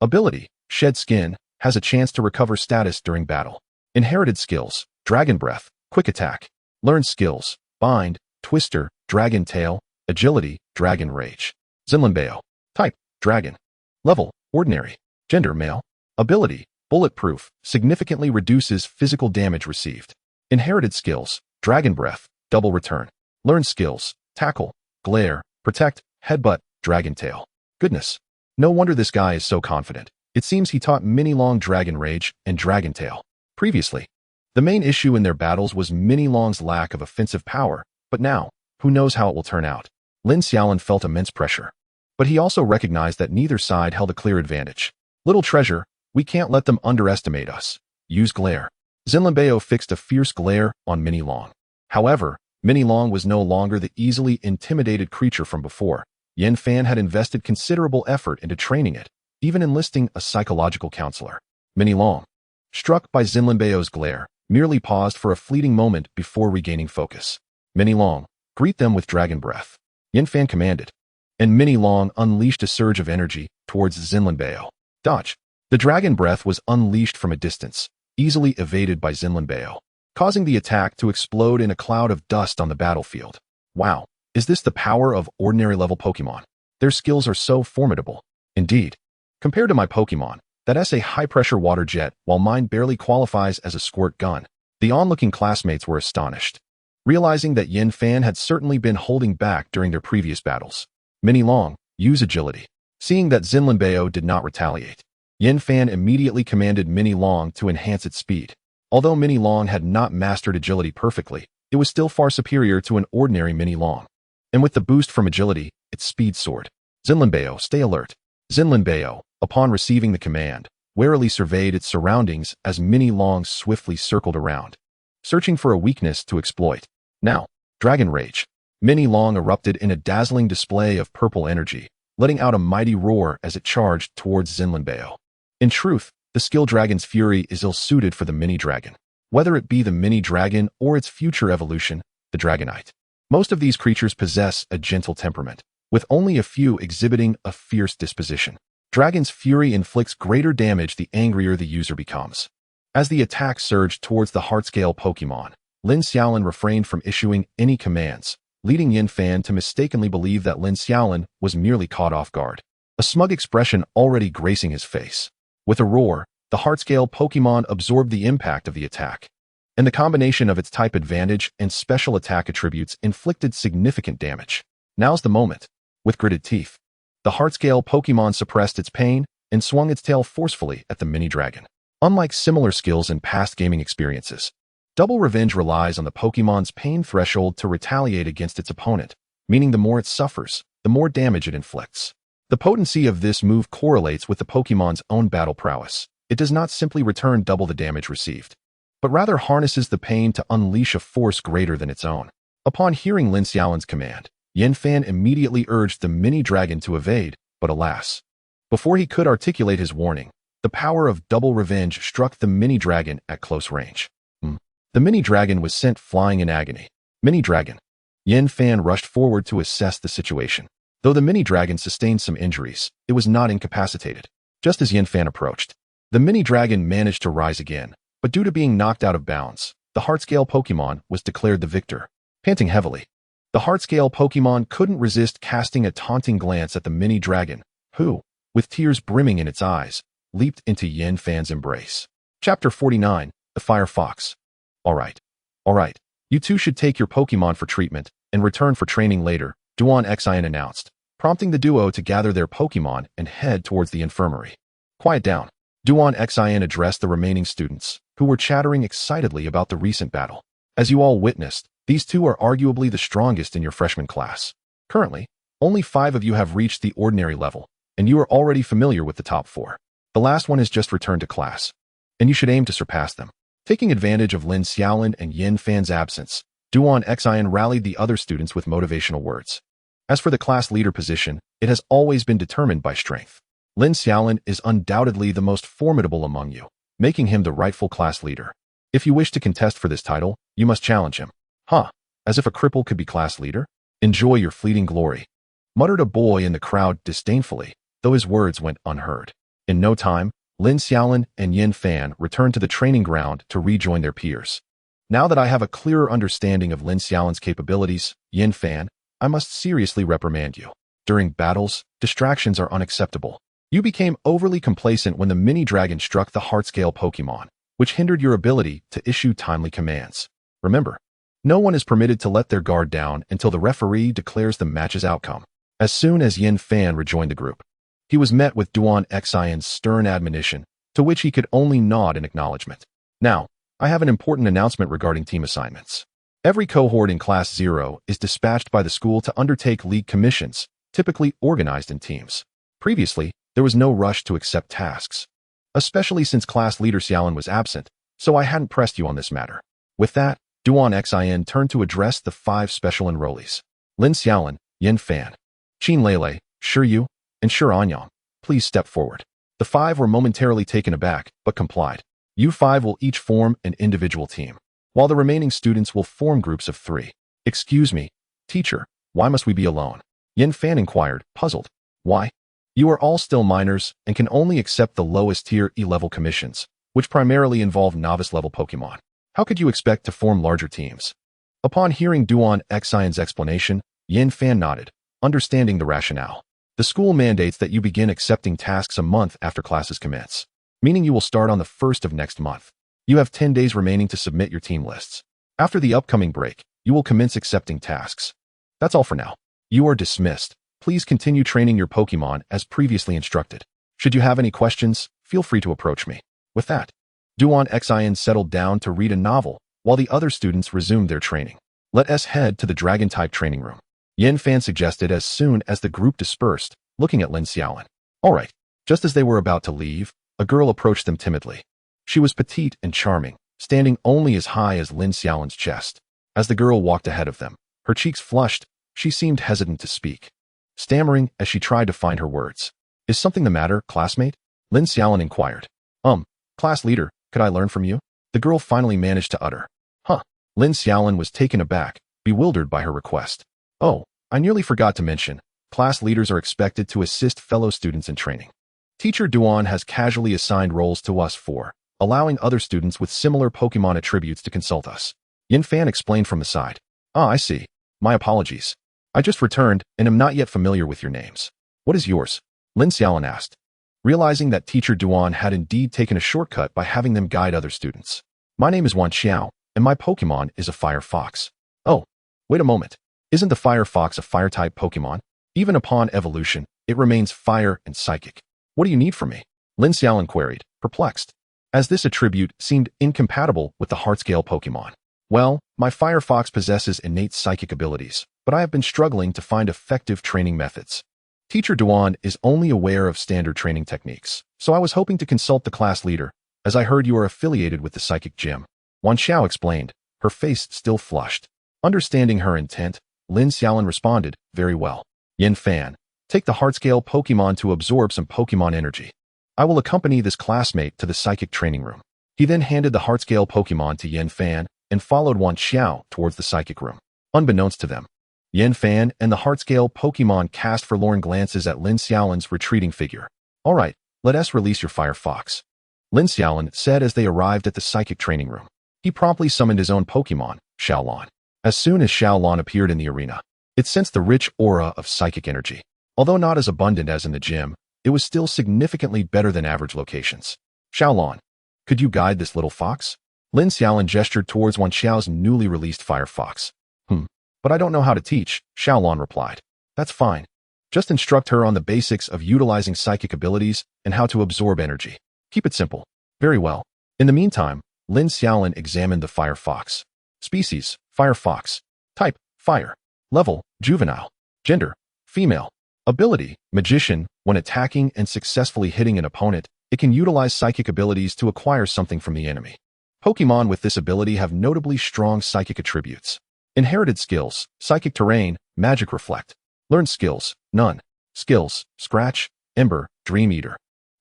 Speaker 1: Ability, Shed Skin, has a chance to recover status during battle. Inherited skills, Dragon Breath, Quick Attack. Learned skills, Bind, Twister, Dragon Tail, Agility, Dragon Rage. Zinlinbeo. Type, Dragon. Level, Ordinary. Gender, Male. Ability, Bulletproof, significantly reduces physical damage received. Inherited skills, Dragon Breath, Double Return. Learned skills, Tackle, Glare, Protect, Headbutt, Dragon Tail. Goodness. No wonder this guy is so confident. It seems he taught Mini Long Dragon Rage and Dragon Tail. Previously, the main issue in their battles was Mini Long's lack of offensive power, but now, who knows how it will turn out. Lin Xiaolin felt immense pressure. But he also recognized that neither side held a clear advantage. Little treasure, We can't let them underestimate us. Use glare. Zinlinbeo fixed a fierce glare on Mini Long. However, Mini Long was no longer the easily intimidated creature from before. Yin Fan had invested considerable effort into training it, even enlisting a psychological counselor. Mini Long, struck by Zinlinbeo's glare, merely paused for a fleeting moment before regaining focus. Mini Long, greet them with dragon breath. Yin Fan commanded, and Mini Long unleashed a surge of energy towards Zinlinbeo. Dodge. The dragon breath was unleashed from a distance, easily evaded by Zinlinbeo, causing the attack to explode in a cloud of dust on the battlefield. Wow, is this the power of ordinary-level Pokémon? Their skills are so formidable. Indeed. Compared to my Pokémon, that's a high-pressure water jet, while mine barely qualifies as a squirt gun. The onlooking classmates were astonished, realizing that Yin Fan had certainly been holding back during their previous battles. Mini Long, use agility. Seeing that Zinlinbeo did not retaliate, Yin Fan immediately commanded Mini Long to enhance its speed. Although Mini Long had not mastered agility perfectly, it was still far superior to an ordinary Mini Long. And with the boost from agility, its speed soared. Zinlinbeo, stay alert. Zinlinbeo, upon receiving the command, warily surveyed its surroundings as Mini Long swiftly circled around, searching for a weakness to exploit. Now, Dragon Rage. Mini Long erupted in a dazzling display of purple energy, letting out a mighty roar as it charged towards Zinlinbeo. In truth, the skill Dragon's Fury is ill-suited for the Mini Dragon, whether it be the Mini Dragon or its future evolution, the Dragonite. Most of these creatures possess a gentle temperament, with only a few exhibiting a fierce disposition. Dragon's Fury inflicts greater damage the angrier the user becomes. As the attack surged towards the Heartscale Pokémon, Lin Xiaolin refrained from issuing any commands, leading Yin Fan to mistakenly believe that Lin Xiaolin was merely caught off guard, a smug expression already gracing his face. With a roar, the Heartscale Pokémon absorbed the impact of the attack, and the combination of its type advantage and special attack attributes inflicted significant damage. Now's the moment. With gritted teeth, the Heartscale Pokémon suppressed its pain and swung its tail forcefully at the Mini Dragon. Unlike similar skills in past gaming experiences, Double Revenge relies on the Pokémon's pain threshold to retaliate against its opponent, meaning the more it suffers, the more damage it inflicts. The potency of this move correlates with the Pokémon's own battle prowess. It does not simply return double the damage received, but rather harnesses the pain to unleash a force greater than its own. Upon hearing Lin Xiaolin's command, Yin Fan immediately urged the Mini Dragon to evade, but alas, before he could articulate his warning, the power of Double Revenge struck the Mini Dragon at close range. The Mini Dragon was sent flying in agony. Mini Dragon. Yin Fan rushed forward to assess the situation. Though the Mini Dragon sustained some injuries, it was not incapacitated. Just as Yin Fan approached, the Mini Dragon managed to rise again, but due to being knocked out of bounds, the Heartscale Pokémon was declared the victor. Panting heavily, the Heartscale Pokémon couldn't resist casting a taunting glance at the Mini Dragon, who, with tears brimming in its eyes, leaped into Yin Fan's embrace. Chapter 49, The Fire Fox. All right. You two should take your Pokémon for treatment and return for training later, Duan Xin announced, prompting the duo to gather their Pokémon and head towards the infirmary. Quiet down. Duan Xin addressed the remaining students, who were chattering excitedly about the recent battle. As you all witnessed, these two are arguably the strongest in your freshman class. Currently, only 5 of you have reached the ordinary level, and you are already familiar with the top 4. The last one has just returned to class, and you should aim to surpass them. Taking advantage of Lin Xiaolin and Yin Fan's absence, Duan Xin rallied the other students with motivational words. As for the class leader position, it has always been determined by strength. Lin Xiaolin is undoubtedly the most formidable among you, making him the rightful class leader. If you wish to contest for this title, you must challenge him. As if a cripple could be class leader? Enjoy your fleeting glory, muttered a boy in the crowd disdainfully, though his words went unheard. In no time, Lin Xiaolin and Yin Fan returned to the training ground to rejoin their peers. Now that I have a clearer understanding of Lin Xiaolin's capabilities, Yin Fan, I must seriously reprimand you. During battles, distractions are unacceptable. You became overly complacent when the Mini Dragon struck the Heartscale Pokémon, which hindered your ability to issue timely commands. Remember, no one is permitted to let their guard down until the referee declares the match's outcome. As soon as Yin Fan rejoined the group, he was met with Duan Xion's stern admonition, to which he could only nod in acknowledgement. Now, I have an important announcement regarding team assignments. Every cohort in Class 0 is dispatched by the school to undertake league commissions, typically organized in teams. Previously, there was no rush to accept tasks. especially since class leader Xiaolin was absent, so I hadn't pressed you on this matter. With that, Duan Xin turned to address the 5 special enrollees. Lin Xiaolin, Yin Fan, Qin Lele, Shi Yu, and Shi Anyang, please step forward. The 5 were momentarily taken aback, but complied. You 5 will each form an individual team, while the remaining students will form groups of 3. Excuse me, teacher, why must we be alone? Yin Fan inquired, puzzled. Why? You are all still minors and can only accept the lowest tier E-level commissions, which primarily involve novice-level Pokémon. How could you expect to form larger teams? Upon hearing Duan Xion's explanation, Yin Fan nodded, understanding the rationale. The school mandates that you begin accepting tasks a month after classes commence, meaning you will start on the 1st of next month. You have 10 days remaining to submit your team lists. After the upcoming break, you will commence accepting tasks. That's all for now. You are dismissed. Please continue training your Pokémon as previously instructed. Should you have any questions, feel free to approach me. With that, Duan Xion settled down to read a novel, while the other students resumed their training. Let us head to the Dragon-type training room, Yin Fan suggested as soon as the group dispersed, looking at Lin Xiaolin. All right. Just as they were about to leave, a girl approached them timidly. She was petite and charming, standing only as high as Lin Xiaolin's chest. As the girl walked ahead of them, her cheeks flushed, she seemed hesitant to speak, stammering as she tried to find her words. Is something the matter, classmate? Lin Xiaolin inquired. Class leader, could I learn from you? The girl finally managed to utter. Huh. Lin Xiaolin was taken aback, bewildered by her request. Oh, I nearly forgot to mention, class leaders are expected to assist fellow students in training. Teacher Duan has casually assigned roles to us 4, allowing other students with similar Pokémon attributes to consult us. Yin Fan explained from the side. Ah, I see. My apologies. I just returned and am not yet familiar with your names. What is yours? Lin Xiaolin asked, realizing that Teacher Duan had indeed taken a shortcut by having them guide other students. My name is Wan Xiao, and my Pokémon is a fire fox. Oh, wait a moment. Isn't the fire fox a fire-type Pokémon? Even upon evolution, it remains fire and psychic. What do you need from me? Lin Xiaolin queried, perplexed, as this attribute seemed incompatible with the heart-scale Pokémon. Well, my fire fox possesses innate psychic abilities, but I have been struggling to find effective training methods. Teacher Duan is only aware of standard training techniques, so I was hoping to consult the class leader, as I heard you are affiliated with the psychic gym. Wan Xiao explained, her face still flushed. Understanding her intent, Lin Xiaolin responded, very well. Yin Fan, take the heart-scale Pokémon to absorb some Pokémon energy. I will accompany this classmate to the psychic training room. He then handed the heart-scale Pokémon to Yin Fan and followed Wan Xiao towards the psychic room. Unbeknownst to them, Yin Fan and the heart-scale Pokémon cast forlorn glances at Lin Xiaolin's retreating figure. All right, let us release your fire fox, Lin Xiaolin said as they arrived at the psychic training room. He promptly summoned his own Pokémon, Xiaolin. As soon as Xiaolin appeared in the arena, it sensed the rich aura of psychic energy. Although not as abundant as in the gym, it was still significantly better than average locations. Xiaolin, could you guide this little fox? Lin Xiaolin gestured towards Wan Xiao's newly released fire fox. But I don't know how to teach, Xiaolin replied. That's fine. Just instruct her on the basics of utilizing psychic abilities and how to absorb energy. Keep it simple. Very well. In the meantime, Lin Xiaolin examined the fire fox. Species, fire fox. Type, fire. Level, juvenile. Gender, female. Ability, magician. When attacking and successfully hitting an opponent, it can utilize psychic abilities to acquire something from the enemy. Pokémon with this ability have notably strong psychic attributes. Inherited skills, psychic terrain, magic reflect. Learned skills, none. Skills, scratch, ember, dream eater.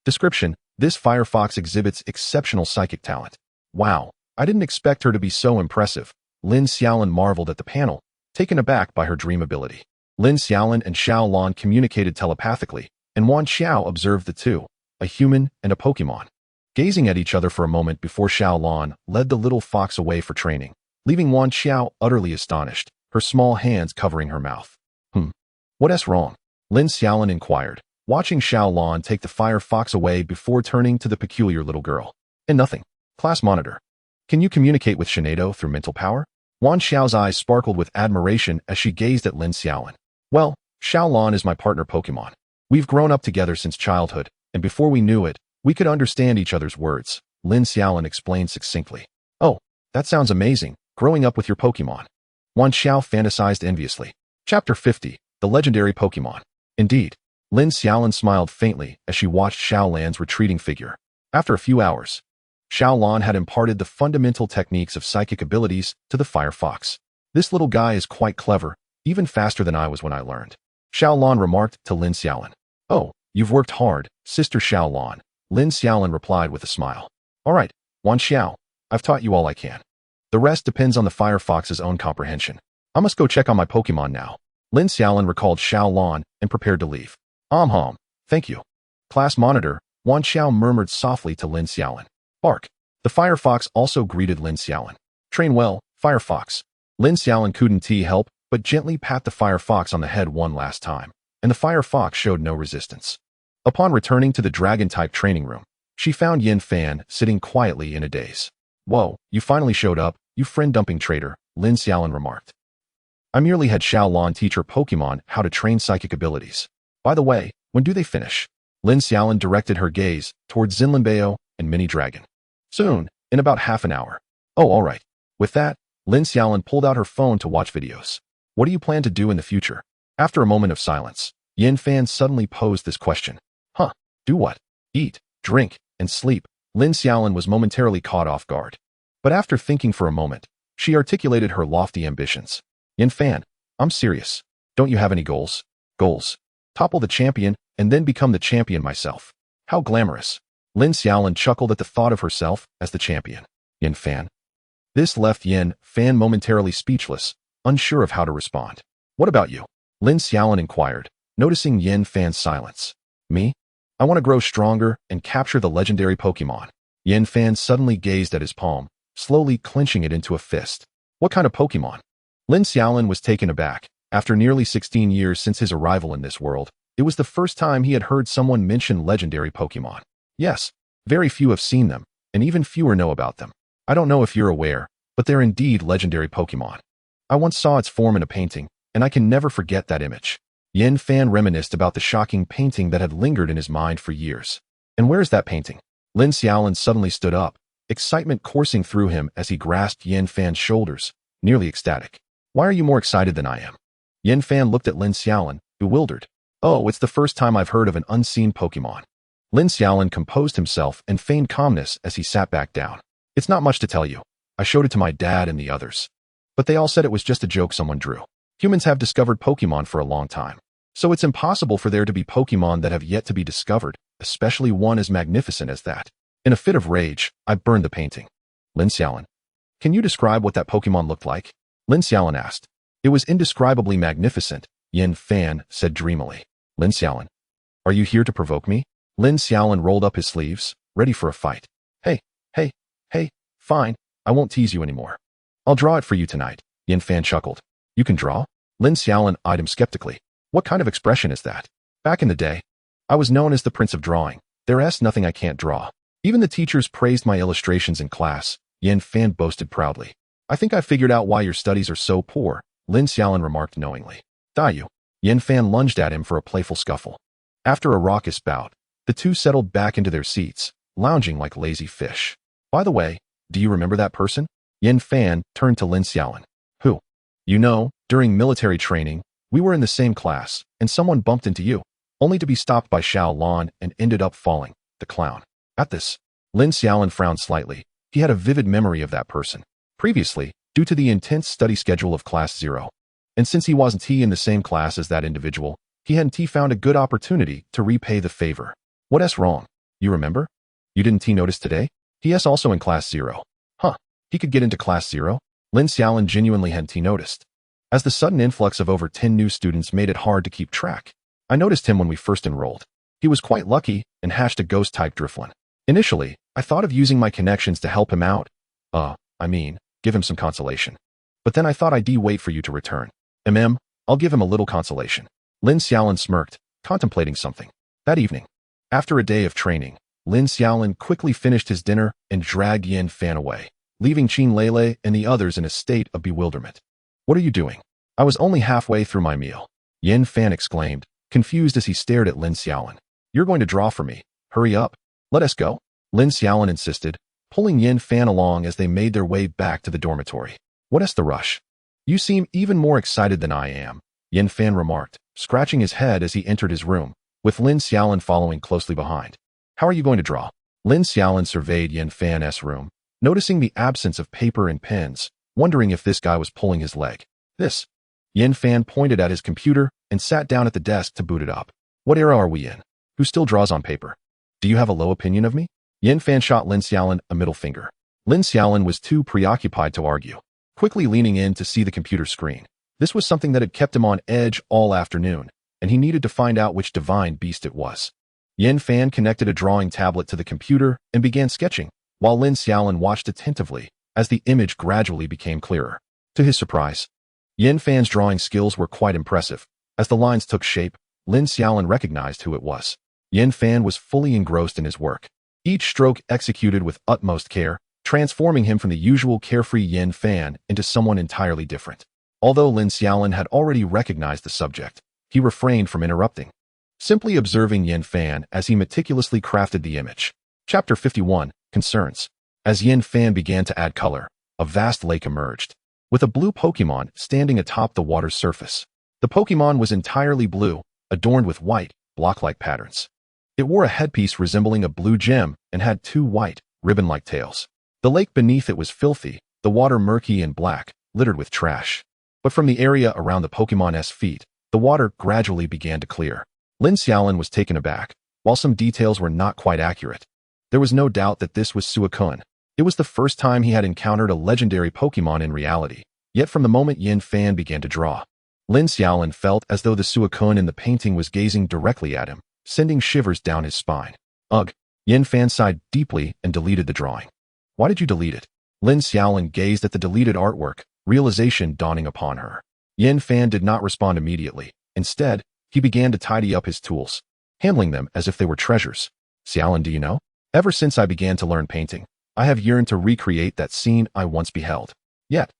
Speaker 1: Description, this fire fox exhibits exceptional psychic talent. Wow, I didn't expect her to be so impressive. Lin Xiaolin marveled at the panel, taken aback by her dream ability. Lin Xiaolin and Xiaolin communicated telepathically, and Wan Xiao observed the two, a human and a Pokémon, gazing at each other for a moment before Xiaolin led the little fox away for training, leaving Wan Xiao utterly astonished, her small hands covering her mouth. What's wrong? Lin Xiaolin inquired, watching Xiaolin take the fire fox away before turning to the peculiar little girl. And nothing. Class monitor. Can you communicate with Shinado through mental power? Wan Xiao's eyes sparkled with admiration as she gazed at Lin Xiaolin. Well, Xiaolin is my partner Pokémon. We've grown up together since childhood, and before we knew it, we could understand each other's words, Lin Xiaolin explained succinctly. Oh, that sounds amazing, growing up with your Pokémon. Wan Xiao fantasized enviously. Chapter 50, The Legendary Pokémon. Indeed, Lin Xiaolin smiled faintly as she watched Xiaolan's retreating figure. After a few hours, Xiaolin had imparted the fundamental techniques of psychic abilities to the Fire Fox. This little guy is quite clever, even faster than I was when I learned. Xiaolin remarked to Lin Xiaolin. Oh, you've worked hard, Sister Xiaolin, Lin Xiaolin replied with a smile. All right, Wan Xiao, I've taught you all I can. The rest depends on the Fire Fox's own comprehension. I must go check on my Pokémon now. Lin Xiaolin recalled Xiaolin and prepared to leave. Thank you. Class monitor, Wan Xiao murmured softly to Lin Xiaolin. Bark. The Fire Fox also greeted Lin Xiaolin. Train well, Fire Fox. Lin Xiaolin couldn't help but gently pat the Fire Fox on the head one last time, and the Fire Fox showed no resistance. Upon returning to the Dragon-type training room, she found Yin Fan sitting quietly in a daze. Whoa, you finally showed up, you friend-dumping traitor, Lin Xiaolin remarked. I merely had Xiaolin teach her Pokémon how to train psychic abilities. By the way, when do they finish? Lin Xiaolin directed her gaze towards Zinlinbeo and Mini Dragon. Soon, in about half an hour. Oh, all right. With that, Lin Xiaolin pulled out her phone to watch videos. What do you plan to do in the future? After a moment of silence, Yin Fan suddenly posed this question. Do what? Eat, drink, and sleep. Lin Xiaolin was momentarily caught off guard. But after thinking for a moment, she articulated her lofty ambitions. Yin Fan, I'm serious. Don't you have any goals? Goals. Topple the champion and then become the champion myself. How glamorous. Lin Xiaolin chuckled at the thought of herself as the champion. Yin Fan. This left Yin Fan momentarily speechless, unsure of how to respond. What about you? Lin Xiaolin inquired, noticing Yin Fan's silence. Me? I want to grow stronger and capture the legendary Pokémon. Yin Fan suddenly gazed at his palm, slowly clenching it into a fist. What kind of Pokémon? Lin Xiaolin was taken aback. After nearly 16 years since his arrival in this world, it was the first time he had heard someone mention legendary Pokémon. Yes, very few have seen them, and even fewer know about them. I don't know if you're aware, but they're indeed legendary Pokémon. I once saw its form in a painting, and I can never forget that image. Yin Fan reminisced about the shocking painting that had lingered in his mind for years. And where's that painting? Lin Xiaolin suddenly stood up, excitement coursing through him as he grasped Yin Fan's shoulders, nearly ecstatic. Why are you more excited than I am? Yin Fan looked at Lin Xiaolin, bewildered. Oh, it's the first time I've heard of an unseen Pokémon. Lin Xiaolin composed himself and feigned calmness as he sat back down. It's not much to tell you. I showed it to my dad and the others. But they all said it was just a joke someone drew. Humans have discovered Pokémon for a long time. So it's impossible for there to be Pokémon that have yet to be discovered, especially one as magnificent as that. In a fit of rage, I burned the painting. Lin Xiaolin. Can you describe what that Pokémon looked like? Lin Xiaolin asked. It was indescribably magnificent, Yin Fan said dreamily. Lin Xiaolin. Are you here to provoke me? Lin Xiaolin rolled up his sleeves, ready for a fight. Hey, fine, I won't tease you anymore. I'll draw it for you tonight, Yin Fan chuckled. You can draw? Lin Xiaolin eyed him skeptically. What kind of expression is that? Back in the day, I was known as the Prince of Drawing. There's nothing I can't draw. Even the teachers praised my illustrations in class, Yin Fan boasted proudly. I think I figured out why your studies are so poor, Lin Xiaolin remarked knowingly. Die you. Yin Fan lunged at him for a playful scuffle. After a raucous bout, the two settled back into their seats, lounging like lazy fish. By the way, do you remember that person? Yin Fan turned to Lin Xiaolin. Who? You know, during military training, we were in the same class, and someone bumped into you, only to be stopped by Xiaolin and ended up falling, the clown. At this, Lin Xiaolin frowned slightly. He had a vivid memory of that person. Previously, due to the intense study schedule of Class 0. And since he wasn't in the same class as that individual, he hadn't found a good opportunity to repay the favor. What's wrong? You remember? You didn't notice today? He's also in Class 0. He could get into Class 0? Lin Xiaolin genuinely hadn't noticed. As the sudden influx of over 10 new students made it hard to keep track, I noticed him when we first enrolled. He was quite lucky and hashed a ghost-type Driflin. Initially, I thought of using my connections to help him out. Give him some consolation. But then I thought I'd wait for you to return. I'll give him a little consolation. Lin Xiaolin smirked, contemplating something. That evening, after a day of training, Lin Xiaolin quickly finished his dinner and dragged Yin Fan away, leaving Qin Lele and the others in a state of bewilderment. What are you doing? I was only halfway through my meal. Yin Fan exclaimed, confused as he stared at Lin Xiaolin. You're going to draw for me. Hurry up. Let us go. Lin Xiaolin insisted, pulling Yin Fan along as they made their way back to the dormitory. What's the rush? You seem even more excited than I am, Yin Fan remarked, scratching his head as he entered his room, with Lin Xiaolin following closely behind. How are you going to draw? Lin Xiaolin surveyed Yin Fan's room, noticing the absence of paper and pens, wondering if this guy was pulling his leg. This. Yin Fan pointed at his computer and sat down at the desk to boot it up. What era are we in? Who still draws on paper? Do you have a low opinion of me? Yin Fan shot Lin Xiaolin a middle finger. Lin Xiaolin was too preoccupied to argue, quickly leaning in to see the computer screen. This was something that had kept him on edge all afternoon, and he needed to find out which divine beast it was. Yin Fan connected a drawing tablet to the computer and began sketching, while Lin Xiaolin watched attentively as the image gradually became clearer. To his surprise, Yin Fan's drawing skills were quite impressive. As the lines took shape, Lin Xiaolin recognized who it was. Yin Fan was fully engrossed in his work, each stroke executed with utmost care, transforming him from the usual carefree Yin Fan into someone entirely different. Although Lin Xiaolin had already recognized the subject, he refrained from interrupting, simply observing Yin Fan as he meticulously crafted the image. Chapter 51, Concerns. As Yin Fan began to add color, a vast lake emerged, with a blue Pokémon standing atop the water's surface. The Pokémon was entirely blue, adorned with white, block-like patterns. It wore a headpiece resembling a blue gem and had two white, ribbon-like tails. The lake beneath it was filthy, the water murky and black, littered with trash. But from the area around the Pokémon's feet, the water gradually began to clear. Lin Xiaolin was taken aback, while some details were not quite accurate. There was no doubt that this was Suicune. It was the first time he had encountered a legendary Pokémon in reality, yet from the moment Yin Fan began to draw, Lin Xiaolin felt as though the Suicune in the painting was gazing directly at him, sending shivers down his spine. Ugh! Yin Fan sighed deeply and deleted the drawing. Why did you delete it? Lin Xiaolin gazed at the deleted artwork, realization dawning upon her. Yin Fan did not respond immediately. Instead, he began to tidy up his tools, handling them as if they were treasures. Xiaolin, do you know? Ever since I began to learn painting, I have yearned to recreate that scene I once beheld. Yet,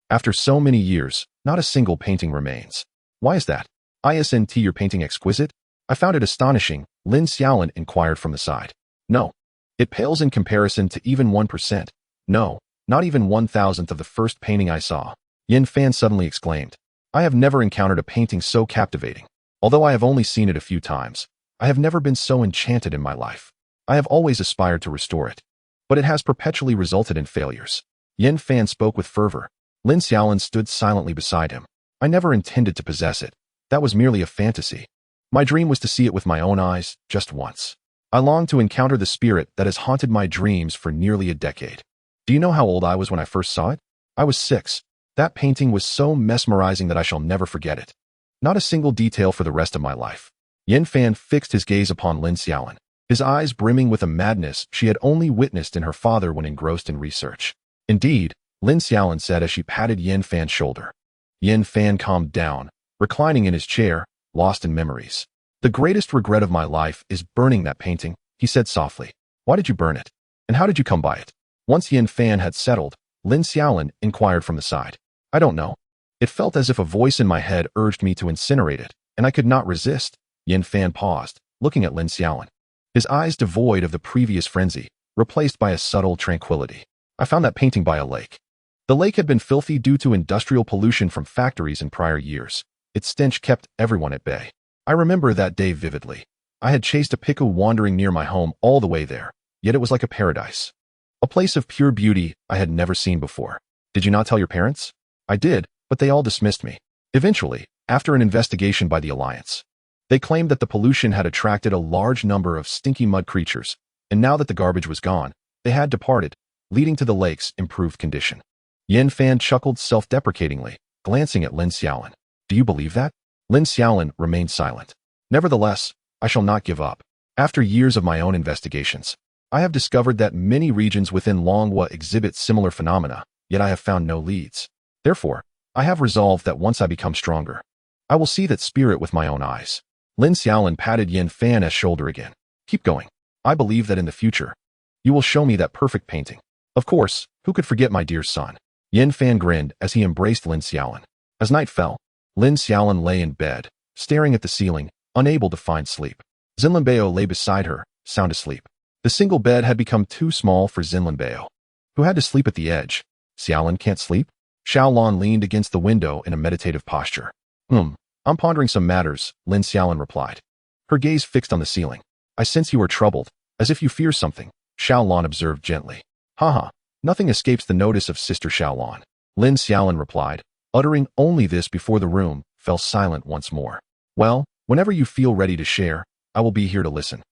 Speaker 1: after so many years, not a single painting remains. Why is that? Isn't your painting exquisite? I found it astonishing, Lin Xiaolin inquired from the side. No. It pales in comparison to even 1%. No, not even 1,000th of the first painting I saw. Yin Fan suddenly exclaimed. I have never encountered a painting so captivating. Although I have only seen it a few times, I have never been so enchanted in my life. I have always aspired to restore it, but it has perpetually resulted in failures. Yin Fan spoke with fervor. Lin Xiaolin stood silently beside him. I never intended to possess it. That was merely a fantasy. My dream was to see it with my own eyes, just once. I longed to encounter the spirit that has haunted my dreams for nearly a decade. Do you know how old I was when I first saw it? I was 6. That painting was so mesmerizing that I shall never forget it. Not a single detail for the rest of my life. Yin Fan fixed his gaze upon Lin Xiaolin, his eyes brimming with a madness she had only witnessed in her father when engrossed in research. Indeed, Lin Xiaolin said as she patted Yin Fan's shoulder. Yin Fan calmed down, reclining in his chair, lost in memories. The greatest regret of my life is burning that painting, he said softly. Why did you burn it? And how did you come by it? Once Yin Fan had settled, Lin Xiaolin inquired from the side. I don't know. It felt as if a voice in my head urged me to incinerate it, and I could not resist. Yin Fan paused, looking at Lin Xiaolin, his eyes devoid of the previous frenzy, replaced by a subtle tranquility. I found that painting by a lake. The lake had been filthy due to industrial pollution from factories in prior years. Its stench kept everyone at bay. I remember that day vividly. I had chased a Piku wandering near my home all the way there, yet it was like a paradise. A place of pure beauty I had never seen before. Did you not tell your parents? I did, but they all dismissed me. Eventually, after an investigation by the Alliance, they claimed that the pollution had attracted a large number of stinky mud creatures, and now that the garbage was gone, they had departed, leading to the lake's improved condition. Yin Fan chuckled self-deprecatingly, glancing at Lin Xiaolin. Do you believe that? Lin Xiaolin remained silent. Nevertheless, I shall not give up. After years of my own investigations, I have discovered that many regions within Longhua exhibit similar phenomena, yet I have found no leads. Therefore, I have resolved that once I become stronger, I will see that spirit with my own eyes. Lin Xiaolin patted Yin Fan's shoulder again. Keep going. I believe that in the future, you will show me that perfect painting. Of course, who could forget my dear son? Yin Fan grinned as he embraced Lin Xiaolin. As night fell, Lin Xiaolin lay in bed, staring at the ceiling, unable to find sleep. Zinlinbeo lay beside her, sound asleep. The single bed had become too small for Zinlinbeo, who had to sleep at the edge. Xiaolin can't sleep? Xiaolin leaned against the window in a meditative posture. I'm pondering some matters, Lin Xiaolin replied, her gaze fixed on the ceiling. I sense you are troubled, as if you fear something. Xiaolin observed gently. Haha, nothing escapes the notice of Sister Xiaolin. Lin Xiaolin replied, uttering only this before the room fell silent once more. Well, whenever you feel ready to share, I will be here to listen.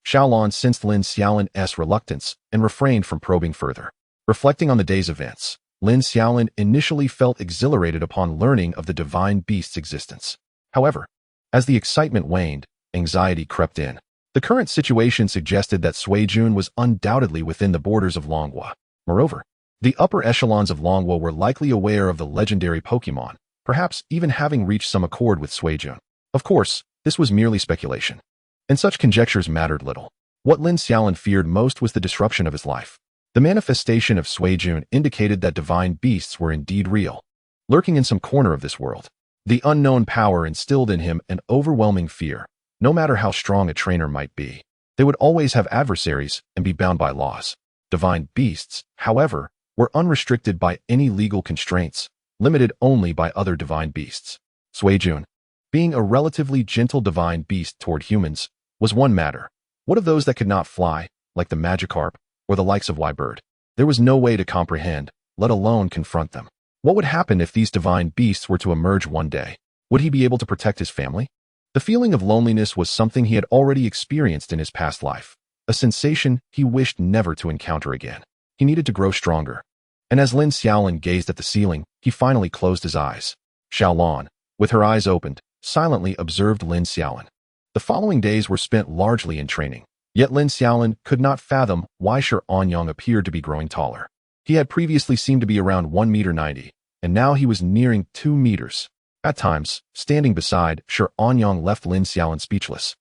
Speaker 1: Xiaolin sensed Lin Xiaolin's reluctance and refrained from probing further. Reflecting on the day's events, Lin Xiaolin initially felt exhilarated upon learning of the divine beast's existence. However, as the excitement waned, anxiety crept in. The current situation suggested that Suijun was undoubtedly within the borders of Longhua. Moreover, the upper echelons of Longhua were likely aware of the legendary Pokémon, perhaps even having reached some accord with Suijun. Of course, this was merely speculation, and such conjectures mattered little. What Lin Xiaolin feared most was the disruption of his life. The manifestation of Suijun indicated that divine beasts were indeed real, lurking in some corner of this world. The unknown power instilled in him an overwhelming fear. No matter how strong a trainer might be, they would always have adversaries and be bound by laws. Divine beasts, however, were unrestricted by any legal constraints, limited only by other divine beasts. Suijun, being a relatively gentle divine beast toward humans, was one matter. What of those that could not fly, like the Magikarp, or the likes of Y-Bird? There was no way to comprehend, let alone confront them. What would happen if these divine beasts were to emerge one day? Would he be able to protect his family? The feeling of loneliness was something he had already experienced in his past life, a sensation he wished never to encounter again. He needed to grow stronger. And as Lin Xiaolin gazed at the ceiling, he finally closed his eyes. Xiaolin, with her eyes opened, silently observed Lin Xiaolin. The following days were spent largely in training, yet Lin Xiaolin could not fathom why Shi Anyang appeared to be growing taller. He had previously seemed to be around 1.90 meters, and now he was nearing 2 meters. At times, standing beside, Shi Anyang left Lin Xiaolin speechless,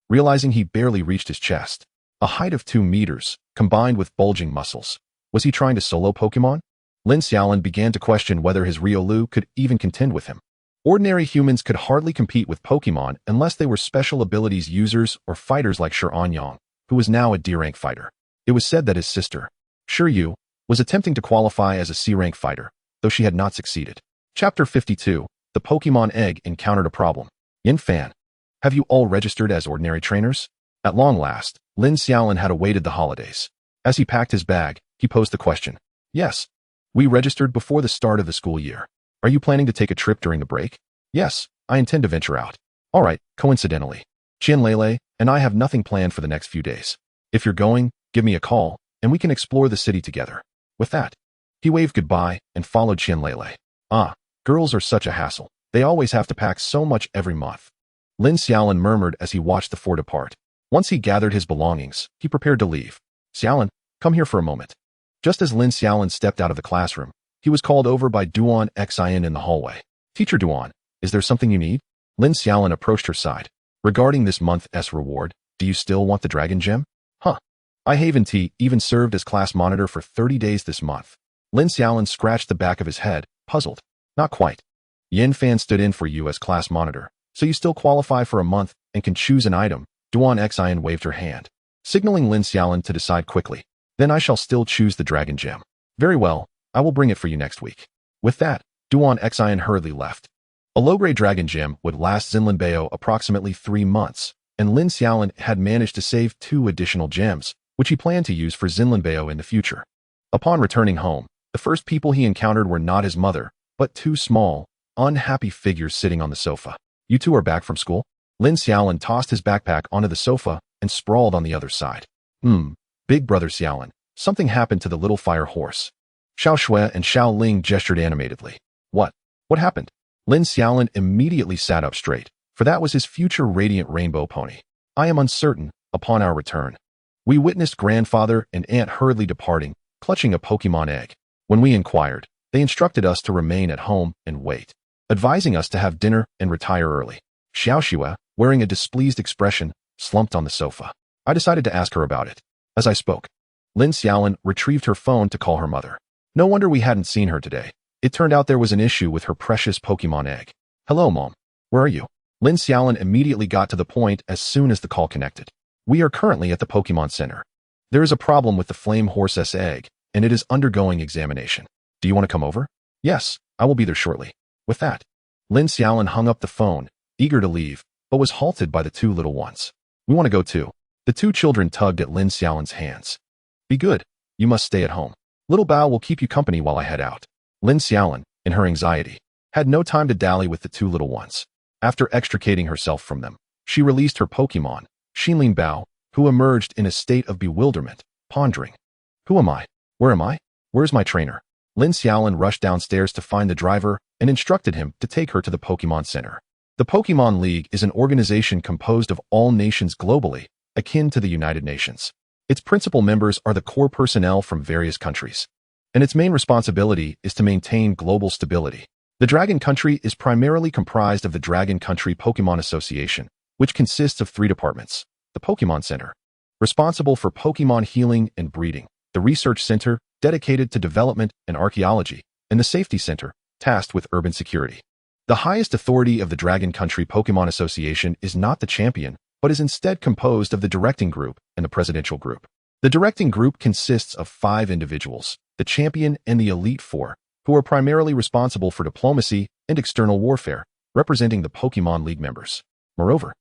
Speaker 1: realizing he barely reached his chest. A height of 2 meters, combined with bulging muscles. Was he trying to solo Pokémon? Lin Xiaolin began to question whether his Riolu could even contend with him. Ordinary humans could hardly compete with Pokémon unless they were special abilities users or fighters like Shi Anyang, who was now a D-rank fighter. It was said that his sister, Shiryu, was attempting to qualify as a C-rank fighter, though she had not succeeded. Chapter 52. The Pokémon Egg encountered a problem. Yin Fan, have you all registered as ordinary trainers? At long last, Lin Xiaolin had awaited the holidays. As he packed his bag, he posed the question. Yes. We registered before the start of the school year. Are you planning to take a trip during the break? Yes, I intend to venture out. All right, coincidentally, Qianlele and I have nothing planned for the next few days. If you're going, give me a call, and we can explore the city together. With that, he waved goodbye and followed Qianlele. Ah, girls are such a hassle. They always have to pack so much every month. Lin Xiaolin murmured as he watched the four depart. Once he gathered his belongings, he prepared to leave. Xiaolin, come here for a moment. Just as Lin Xiaolin stepped out of the classroom, he was called over by Duan Xian in the hallway. Teacher Duan, is there something you need? Lin Xiaolin approached her side. Regarding this month's reward, do you still want the dragon gem? Huh. I Haven T even served as class monitor for 30 days this month. Lin Xiaolin scratched the back of his head, puzzled. Not quite. Yin Fan stood in for you as class monitor, so you still qualify for a month and can choose an item. Duan Xian waved her hand, signaling Lin Xiaolin to decide quickly. Then I shall still choose the dragon gem. Very well, I will bring it for you next week. With that, Duan Xian hurriedly left. A low-grade dragon gem would last Zinlinbeo approximately 3 months, and Lin Xiaolin had managed to save 2 additional gems, which he planned to use for Zinlinbeo in the future. Upon returning home, the first people he encountered were not his mother, but 2 small, unhappy figures sitting on the sofa. You two are back from school? Lin Xiaolin tossed his backpack onto the sofa and sprawled on the other side. Big brother Xiaolin, something happened to the little fire horse. Xiao Shui and Xiao Ling gestured animatedly. What? What happened? Lin Xiaolin immediately sat up straight, for that was his future radiant rainbow pony. I am uncertain. Upon our return, we witnessed grandfather and aunt hurriedly departing, clutching a Pokémon egg. When we inquired, they instructed us to remain at home and wait, advising us to have dinner and retire early. Xiao Shui, wearing a displeased expression, slumped on the sofa. I decided to ask her about it. As I spoke, Lin Xiaolin retrieved her phone to call her mother. No wonder we hadn't seen her today. It turned out there was an issue with her precious Pokémon egg. Hello, Mom. Where are you? Lin Xiaolin immediately got to the point as soon as the call connected. We are currently at the Pokémon Center. There is a problem with the Flame Horse's egg, and it is undergoing examination. Do you want to come over? Yes, I will be there shortly. With that, Lin Xiaolin hung up the phone, eager to leave, but was halted by the 2 little ones. We want to go too. The 2 children tugged at Lin Xiaolin's hands. Be good. You must stay at home. Little Bao will keep you company while I head out. Lin Xiaolin, in her anxiety, had no time to dally with the two little ones. After extricating herself from them, she released her Pokémon, Xinlin Bao, who emerged in a state of bewilderment, pondering. Who am I? Where am I? Where's my trainer? Lin Xiaolin rushed downstairs to find the driver and instructed him to take her to the Pokémon Center. The Pokémon League is an organization composed of all nations globally, akin to the United Nations. Its principal members are the core personnel from various countries, and its main responsibility is to maintain global stability. The Dragon Country is primarily comprised of the Dragon Country Pokémon Association, which consists of 3 departments: the Pokémon Center, responsible for Pokémon healing and breeding, the Research Center, dedicated to development and archaeology, and the Safety Center, tasked with urban security. The highest authority of the Dragon Country Pokémon Association is not the champion, but is instead composed of the Directing Group and the Presidential Group. The Directing Group consists of 5 individuals, the Champion and the Elite Four, who are primarily responsible for diplomacy and external warfare, representing the Pokémon League members. Moreover,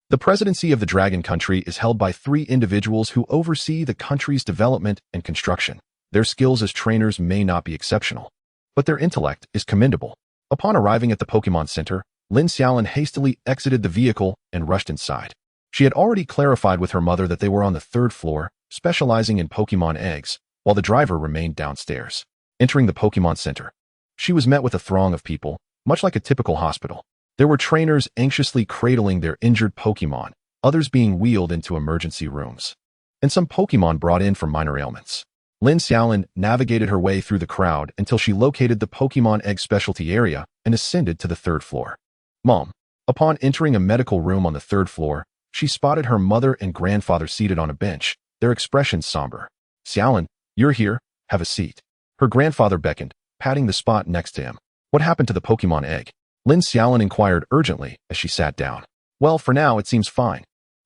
Speaker 1: the presidency of the Dragon Country is held by 3 individuals who oversee the country's development and construction. Their skills as trainers may not be exceptional, but their intellect is commendable. Upon arriving at the Pokémon Center, Lin Xiaolin hastily exited the vehicle and rushed inside. She had already clarified with her mother that they were on the 3rd floor, specializing in Pokémon eggs, while the driver remained downstairs. Entering the Pokémon Center, she was met with a throng of people, much like a typical hospital. There were trainers anxiously cradling their injured Pokémon, others being wheeled into emergency rooms, and some Pokémon brought in for minor ailments. Lin Xiaolin navigated her way through the crowd until she located the Pokémon Egg Specialty area and ascended to the 3rd floor. Mom. Upon entering a medical room on the 3rd floor, she spotted her mother and grandfather seated on a bench, their expressions somber. Xiaolin, you're here, have a seat. Her grandfather beckoned, patting the spot next to him. What happened to the Pokémon egg? Lin Xiaolin inquired urgently as she sat down. Well, for now it seems fine,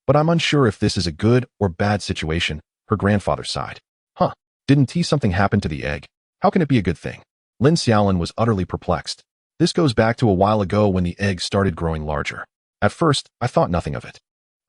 Speaker 1: but I'm unsure if this is a good or bad situation, her grandfather sighed. Huh. Didn't something happen to the egg? How can it be a good thing? Lin Xiaolin was utterly perplexed. This goes back to a while ago when the egg started growing larger. At first, I thought nothing of it,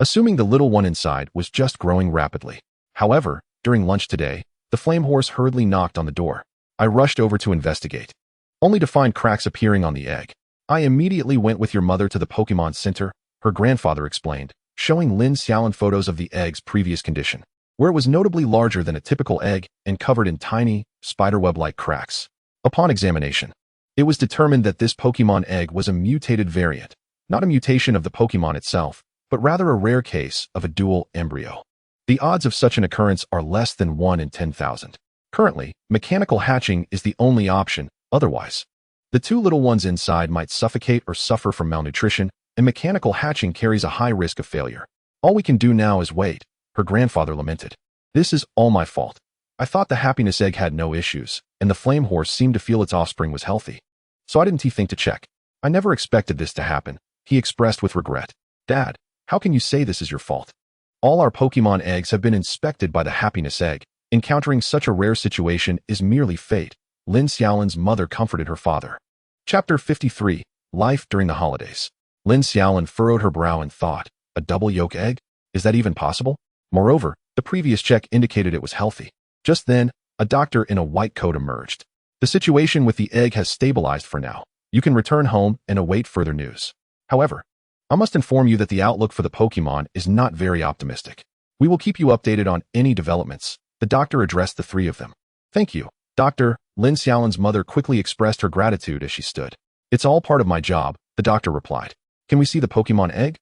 Speaker 1: assuming the little one inside was just growing rapidly. However, during lunch today, the flame horse hurriedly knocked on the door. I rushed over to investigate, only to find cracks appearing on the egg. I immediately went with your mother to the Pokémon Center, her grandfather explained, showing Lin Xiaolin photos of the egg's previous condition, where it was notably larger than a typical egg and covered in tiny, spiderweb-like cracks. Upon examination, it was determined that this Pokémon egg was a mutated variant, not a mutation of the Pokémon itself, but rather a rare case of a dual embryo. The odds of such an occurrence are less than 1 in 10,000. Currently, mechanical hatching is the only option, otherwise, the 2 little ones inside might suffocate or suffer from malnutrition, and mechanical hatching carries a high risk of failure. All we can do now is wait, her grandfather lamented. This is all my fault. I thought the happiness egg had no issues, and the flame horse seemed to feel its offspring was healthy. So I didn't think to check. I never expected this to happen, he expressed with regret. Dad, how can you say this is your fault? All our Pokémon eggs have been inspected by the happiness egg. Encountering such a rare situation is merely fate, Lin Xiaolin's mother comforted her father. Chapter 53, Life During the Holidays. Lin Xiaolin furrowed her brow and thought, a double yolk egg? Is that even possible? Moreover, the previous check indicated it was healthy. Just then, a doctor in a white coat emerged. The situation with the egg has stabilized for now. You can return home and await further news. However, I must inform you that the outlook for the Pokémon is not very optimistic. We will keep you updated on any developments. The doctor addressed the 3 of them. Thank you, Doctor. Lin Xiaolin's mother quickly expressed her gratitude as she stood. It's all part of my job, the doctor replied. Can we see the Pokémon egg?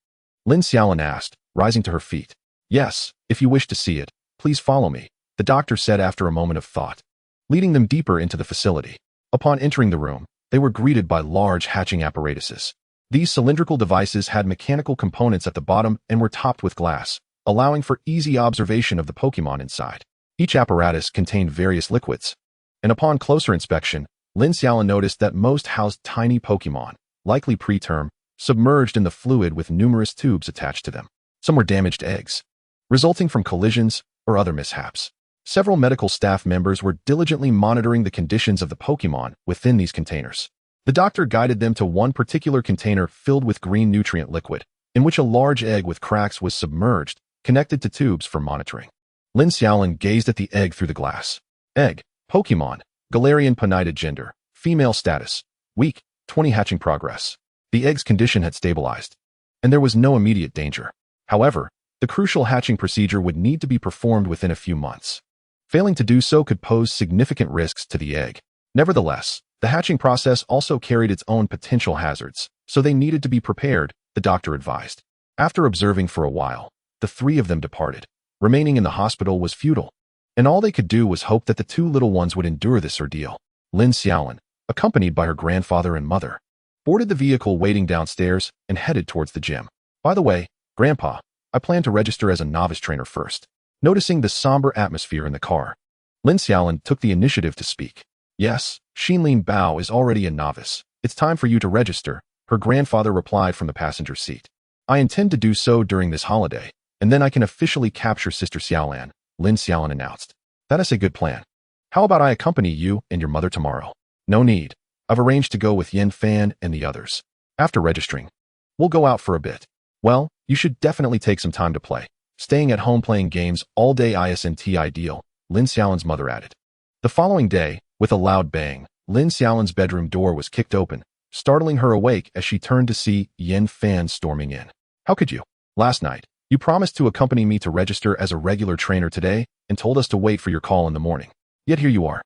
Speaker 1: Lin Xiaolin asked, rising to her feet. Yes, if you wish to see it, please follow me, the doctor said after a moment of thought, leading them deeper into the facility. Upon entering the room, they were greeted by large hatching apparatuses. These cylindrical devices had mechanical components at the bottom and were topped with glass, allowing for easy observation of the Pokémon inside. Each apparatus contained various liquids, and upon closer inspection, Lin Xiaolin noticed that most housed tiny Pokémon, likely preterm, submerged in the fluid with numerous tubes attached to them. Some were damaged eggs, resulting from collisions or other mishaps. Several medical staff members were diligently monitoring the conditions of the Pokémon within these containers. The doctor guided them to one particular container filled with green nutrient liquid, in which a large egg with cracks was submerged, connected to tubes for monitoring. Lin Xiaolin gazed at the egg through the glass. Egg, Pokémon, Galarian Ponited gender, female status, weak, 20 hatching progress. The egg's condition had stabilized, and there was no immediate danger. However, the crucial hatching procedure would need to be performed within a few months. Failing to do so could pose significant risks to the egg. Nevertheless, the hatching process also carried its own potential hazards, so they needed to be prepared, the doctor advised. After observing for a while, the three of them departed. Remaining in the hospital was futile, and all they could do was hope that the two little ones would endure this ordeal. Lin Xiaolin, accompanied by her grandfather and mother, boarded the vehicle waiting downstairs and headed towards the gym. By the way, Grandpa, I plan to register as a novice trainer first. Noticing the somber atmosphere in the car, Lin Xiaolin took the initiative to speak. Yes, Xinlin Bao is already a novice. It's time for you to register, her grandfather replied from the passenger seat. I intend to do so during this holiday, and then I can officially capture Sister Xiaolan, Lin Xiaolin announced. That is a good plan. How about I accompany you and your mother tomorrow? No need. I've arranged to go with Yin Fan and the others. After registering, we'll go out for a bit. Well, you should definitely take some time to play. Staying at home playing games all day isn't ideal, Lin Xiaolin's mother added. The following day, with a loud bang, Lin Xiaolin's bedroom door was kicked open, startling her awake as she turned to see Yin Fan storming in. How could you? Last night, you promised to accompany me to register as a regular trainer today and told us to wait for your call in the morning. Yet here you are.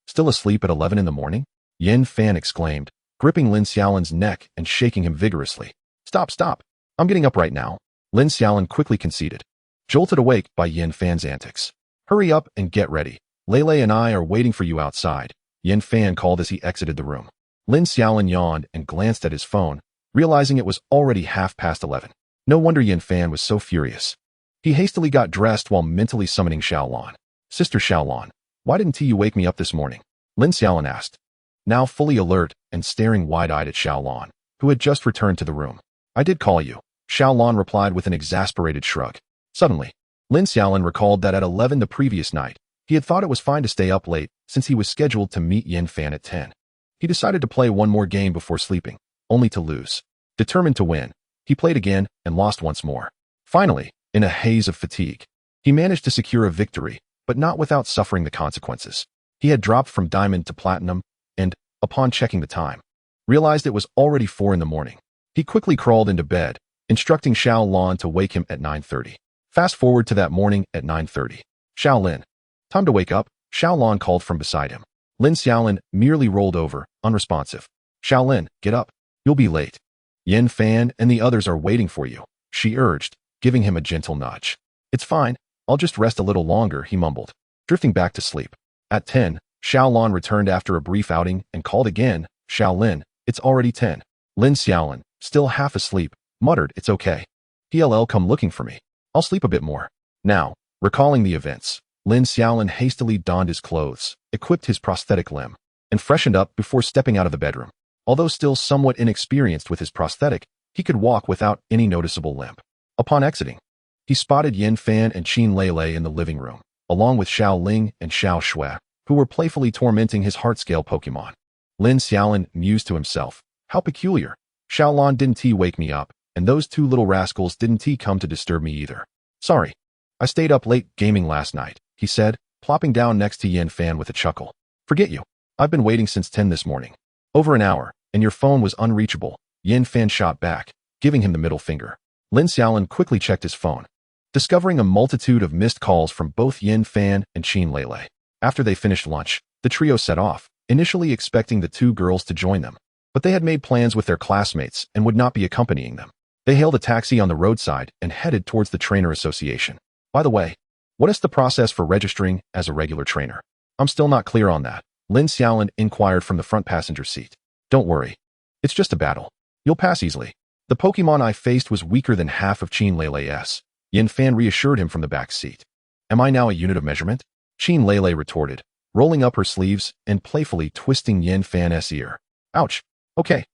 Speaker 1: Still asleep at 11 in the morning? Yin Fan exclaimed, gripping Lin Xiaolin's neck and shaking him vigorously. Stop. I'm getting up right now. Lin Xiaolin quickly conceded, jolted awake by Yin Fan's antics. Hurry up and get ready. Lele and I are waiting for you outside, Yin Fan called as he exited the room. Lin Xiaolin yawned and glanced at his phone, realizing it was already 11:30. No wonder Yin Fan was so furious. He hastily got dressed while mentally summoning Xiaolan. Sister Xiaolan, why didn't you wake me up this morning? Lin Xiaolin asked, now fully alert and staring wide-eyed at Xiaolan, who had just returned to the room. I did call you, Xiaolan replied with an exasperated shrug. Suddenly, Lin Xiaolin recalled that at 11 the previous night, he had thought it was fine to stay up late since he was scheduled to meet Yin Fan at 10. He decided to play one more game before sleeping, only to lose. Determined to win, he played again and lost once more. Finally, in a haze of fatigue, he managed to secure a victory, but not without suffering the consequences. He had dropped from diamond to platinum and, upon checking the time, realized it was already 4 in the morning. He quickly crawled into bed, instructing Xiaolan to wake him at 9:30. Fast forward to that morning at 9:30. Xiaolin, time to wake up, Xiaolan called from beside him. Lin Xiaolin merely rolled over, unresponsive. Xiaolin, get up. You'll be late. Yin Fan and the others are waiting for you, she urged, giving him a gentle nudge. It's fine. I'll just rest a little longer, he mumbled, drifting back to sleep. At 10, Xiaolan returned after a brief outing and called again. Xiaolin, it's already 10. Lin Xiaolin, still half asleep, muttered, it's okay. PLL come looking for me. I'll sleep a bit more. Now, recalling the events, Lin Xiaolin hastily donned his clothes, equipped his prosthetic limb, and freshened up before stepping out of the bedroom. Although still somewhat inexperienced with his prosthetic, he could walk without any noticeable limp. Upon exiting, he spotted Yin Fan and Qin Lele in the living room, along with Xiao Ling and Xiao Shui, who were playfully tormenting his heart-scale Pokémon. Lin Xiaolin mused to himself, how peculiar. Xiaolan didn't wake me up, and those two little rascals didn't come to disturb me either. Sorry. I stayed up late gaming last night, he said, plopping down next to Yin Fan with a chuckle. Forget you. I've been waiting since 10 this morning. Over an hour, and your phone was unreachable, Yin Fan shot back, giving him the middle finger. Lin Xiaolin quickly checked his phone, discovering a multitude of missed calls from both Yin Fan and Qin Lele. After they finished lunch, the trio set off, initially expecting the two girls to join them. But they had made plans with their classmates and would not be accompanying them. They hailed a taxi on the roadside and headed towards the trainer association. By the way, what is the process for registering as a regular trainer? I'm still not clear on that, Lin Xiaolin inquired from the front passenger seat. Don't worry. It's just a battle. You'll pass easily. The Pokémon I faced was weaker than half of Qin Lele's, Yin Fan reassured him from the back seat. Am I now a unit of measurement? Qin Lele retorted, rolling up her sleeves and playfully twisting Yin Fan's ear. Ouch. Okay,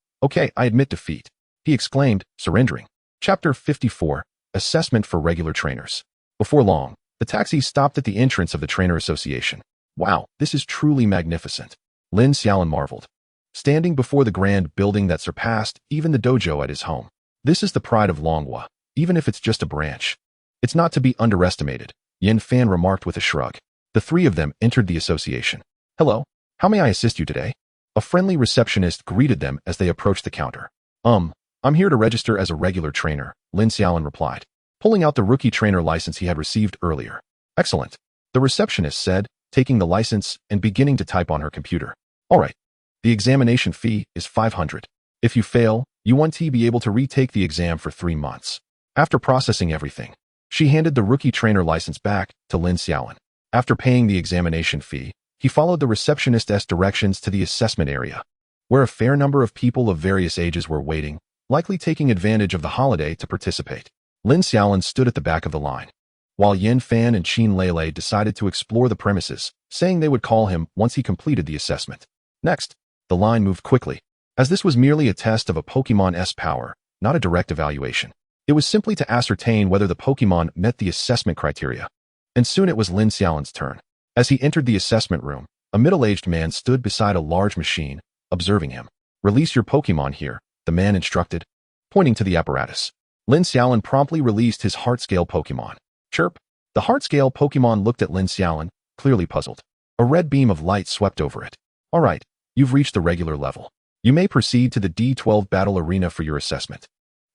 Speaker 1: I admit defeat, he exclaimed, surrendering. Chapter 54, Assessment for Regular Trainers. Before long, the taxi stopped at the entrance of the Trainer Association. Wow, this is truly magnificent, Lin Xiaolin marveled, standing before the grand building that surpassed even the dojo at his home. This is the pride of Longhua, even if it's just a branch. It's not to be underestimated, Yin Fan remarked with a shrug. The three of them entered the association. Hello, how may I assist you today? A friendly receptionist greeted them as they approached the counter. I'm here to register as a regular trainer, Lin Xiaolin replied, pulling out the rookie trainer license he had received earlier. Excellent, the receptionist said, taking the license and beginning to type on her computer. All right, the examination fee is 500. If you fail, you won't be able to retake the exam for 3 months. After processing everything, she handed the rookie trainer license back to Lin Xiaolin. After paying the examination fee, he followed the receptionist's directions to the assessment area, where a fair number of people of various ages were waiting, likely taking advantage of the holiday to participate. Lin Xiaolin stood at the back of the line, while Yin Fan and Qin Lele decided to explore the premises, saying they would call him once he completed the assessment. Next, the line moved quickly, as this was merely a test of a Pokémon's power, not a direct evaluation. It was simply to ascertain whether the Pokémon met the assessment criteria. And soon it was Lin Xiaolin's turn. As he entered the assessment room, a middle-aged man stood beside a large machine, observing him. Release your Pokémon here, the man instructed, pointing to the apparatus. Lin Xiaolin promptly released his heart-scale Pokémon. Chirp! The heart-scale Pokémon looked at Lin Xiaolin, clearly puzzled. A red beam of light swept over it. All right, you've reached the regular level. You may proceed to the D12 battle arena for your assessment.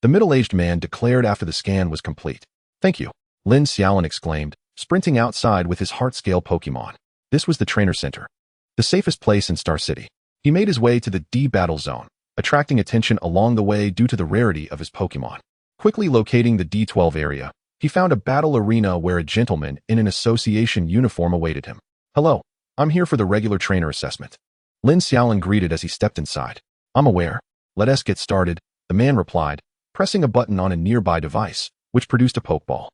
Speaker 1: The middle-aged man declared after the scan was complete. Thank you, Lin Xiaolin exclaimed, sprinting outside with his heart-scale Pokémon. This was the trainer center, the safest place in Star City. He made his way to the D-battle zone, attracting attention along the way due to the rarity of his Pokémon. Quickly locating the D12 area, he found a battle arena where a gentleman in an association uniform awaited him. Hello, I'm here for the regular trainer assessment. Lin Xiaolin greeted as he stepped inside. I'm aware. Let us get started, the man replied, pressing a button on a nearby device, which produced a Pokeball.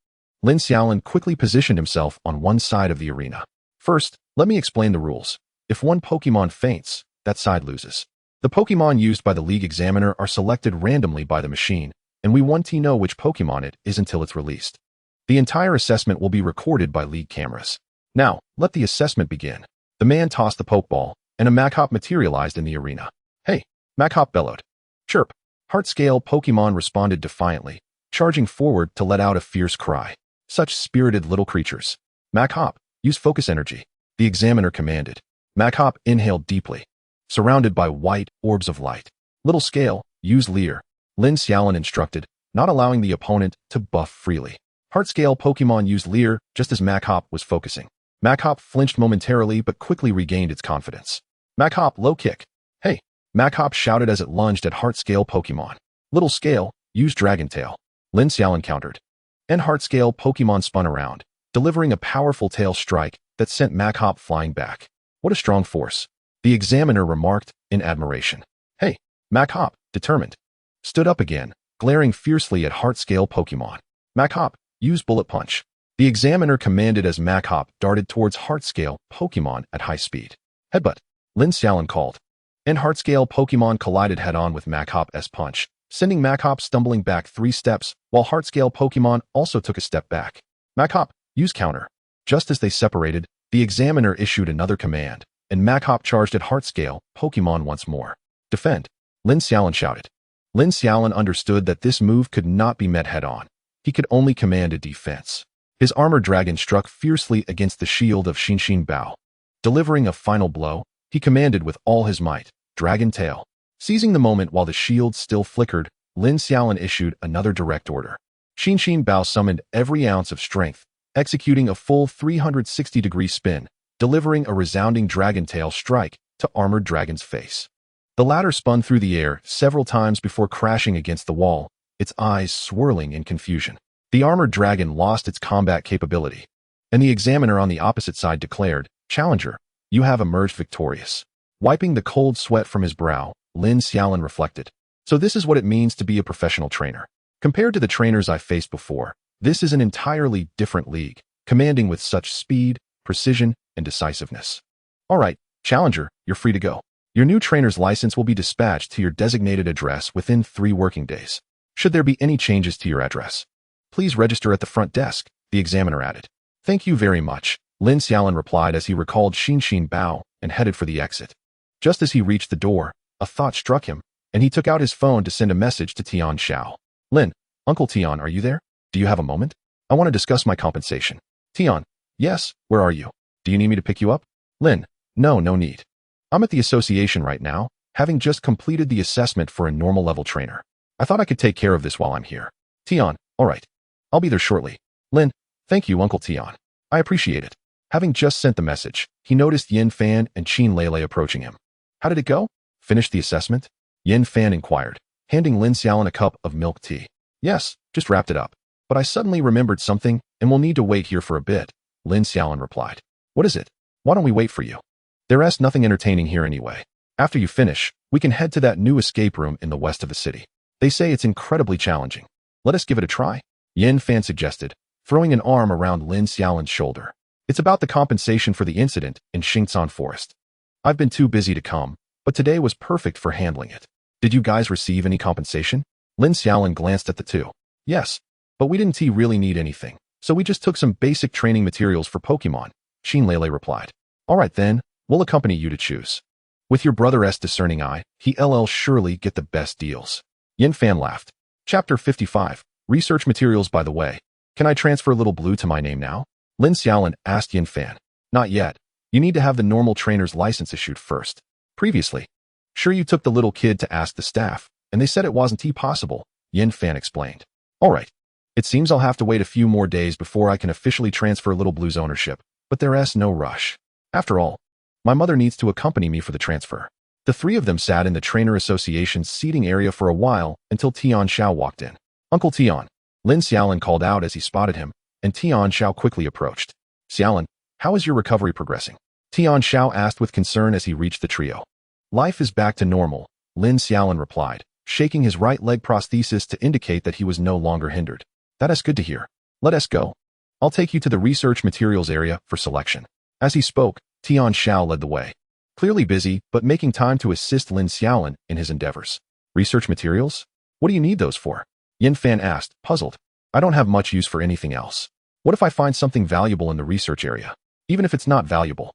Speaker 1: Lin Xiaolin quickly positioned himself on one side of the arena. First, let me explain the rules. If one Pokemon faints, that side loses. The Pokemon used by the League Examiner are selected randomly by the machine, and we won't know which Pokemon it is until it's released. The entire assessment will be recorded by League cameras. Now, let the assessment begin. The man tossed the Pokeball, and a Machop materialized in the arena. Hey, Machop bellowed. Chirp! Heart-scale Pokemon responded defiantly, charging forward to let out a fierce cry. Such spirited little creatures. Machop, use focus energy, the examiner commanded. Machop inhaled deeply, surrounded by white orbs of light. Little scale, use Leer, Lin Xiaolin instructed, not allowing the opponent to buff freely. Heart-scale Pokemon used Leer just as Machop was focusing. Machop flinched momentarily but quickly regained its confidence. Machop low kick. Hey, Machop shouted as it lunged at Heart-scale Pokemon. Little scale, use Dragon Tail, Lin Xiaolin countered. And Heart-scale Pokemon spun around, delivering a powerful tail strike that sent Machop flying back. What a strong force, the examiner remarked in admiration. Hey, Machop, determined, stood up again, glaring fiercely at Heart-scale Pokemon. Machop, use Bullet Punch, the examiner commanded as Machop darted towards Heart-scale Pokemon at high speed. Headbutt, Lin Xiaolin called. And Heart-scale Pokemon collided head-on with Machop's punch, sending Machop stumbling back 3 steps, while Heart-scale Pokemon also took a step back. Machop, use counter. Just as they separated, the examiner issued another command, and Machop charged at Heart-scale Pokemon once more. Defend, Lin Xiaolin shouted. Lin Xiaolin understood that this move could not be met head-on. He could only command a defense. His armored dragon struck fiercely against the shield of Xin Bao. Delivering a final blow, he commanded with all his might, Dragon Tail. Seizing the moment while the shield still flickered, Lin Xiaolin issued another direct order. Xin Bao summoned every ounce of strength, executing a full 360-degree spin, delivering a resounding Dragon Tail strike to Armored Dragon's face. The latter spun through the air several times before crashing against the wall, its eyes swirling in confusion. The Armored Dragon lost its combat capability, and the examiner on the opposite side declared, Challenger, you have emerged victorious. Wiping the cold sweat from his brow, Lin Xiaolin reflected. So this is what it means to be a professional trainer. Compared to the trainers I faced before, this is an entirely different league, commanding with such speed, precision, and decisiveness. All right, Challenger, you're free to go. Your new trainer's license will be dispatched to your designated address within 3 working days. Should there be any changes to your address, please register at the front desk, the examiner added. Thank you very much, Lin Xiaolin replied as he recalled Xin Bao and headed for the exit. Just as he reached the door, a thought struck him, and he took out his phone to send a message to Tian Xiao. Lin, Uncle Tian, are you there? Do you have a moment? I want to discuss my compensation. Tian, yes, where are you? Do you need me to pick you up? Lin, no need. I'm at the association right now, having just completed the assessment for a normal level trainer. I thought I could take care of this while I'm here. Tian, alright. I'll be there shortly. Lin, thank you, Uncle Tian. I appreciate it. Having just sent the message, he noticed Yin Fan and Qin Lele approaching him. How did it go? Finished the assessment? Yin Fan inquired, handing Lin Xiaolin a cup of milk tea. Yes, just wrapped it up. But I suddenly remembered something and will need to wait here for a bit, Lin Xiaolin replied. What is it? Why don't we wait for you? There's nothing entertaining here anyway. After you finish, we can head to that new escape room in the west of the city. They say it's incredibly challenging. Let us give it a try, Yin Fan suggested, throwing an arm around Lin Xiaolin's shoulder. It's about the compensation for the incident in Xingcan Forest. I've been too busy to come, but today was perfect for handling it. Did you guys receive any compensation? Lin Xiaolin glanced at the two. Yes, but we didn't really need anything, so we just took some basic training materials for Pokémon, Qin Lele replied. Alright then, we'll accompany you to choose. With your brother's discerning eye, he'll surely get the best deals. Yin Fan laughed. Chapter 55, Research Materials. By the way, can I transfer Little Blue to my name now? Lin Xiaolin asked Yin Fan. Not yet. You need to have the normal trainer's license issued first. Previously, sure you took the little kid to ask the staff, and they said it wasn't possible, Yin Fan explained. Alright. It seems I'll have to wait a few more days before I can officially transfer Little Blue's ownership, but there's no rush. After all, my mother needs to accompany me for the transfer. The three of them sat in the Trainer Association's seating area for a while until Tian Xiao walked in. Uncle Tian, Lin Xiaolin called out as he spotted him, and Tian Xiao quickly approached. Xiaolin, how is your recovery progressing? Tian Xiao asked with concern as he reached the trio. Life is back to normal, Lin Xiaolin replied, shaking his right leg prosthesis to indicate that he was no longer hindered. That is good to hear. Let us go. I'll take you to the research materials area for selection. As he spoke, Tian Xiao led the way. Clearly busy, but making time to assist Lin Xiaolin in his endeavors. Research materials? What do you need those for? Yin Fan asked, puzzled. I don't have much use for anything else. What if I find something valuable in the research area? Even if it's not valuable,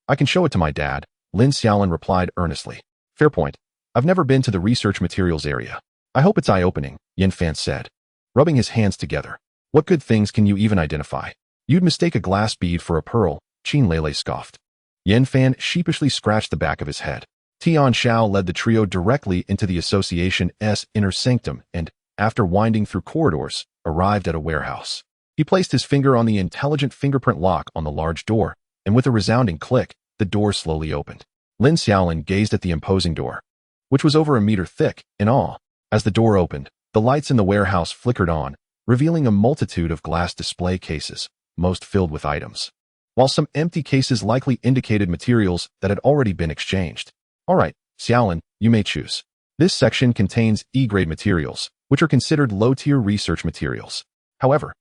Speaker 1: I can show it to my dad, Lin Xiaolin replied earnestly. Fair point. I've never been to the research materials area. I hope it's eye-opening, Yin Fan said, rubbing his hands together. What good things can you even identify? You'd mistake a glass bead for a pearl, Qin Lele scoffed. Yin Fan sheepishly scratched the back of his head. Tian Xiao led the trio directly into the association's inner sanctum and, after winding through corridors, arrived at a warehouse. He placed his finger on the intelligent fingerprint lock on the large door, and with a resounding click, the door slowly opened. Lin Xiaolin gazed at the imposing door, which was over a meter thick, in awe. As the door opened, the lights in the warehouse flickered on, revealing a multitude of glass display cases, most filled with items, while some empty cases likely indicated materials that had already been exchanged. Alright, Xiaolin, you may choose. This section contains E-grade materials, which are considered low-tier research materials. However,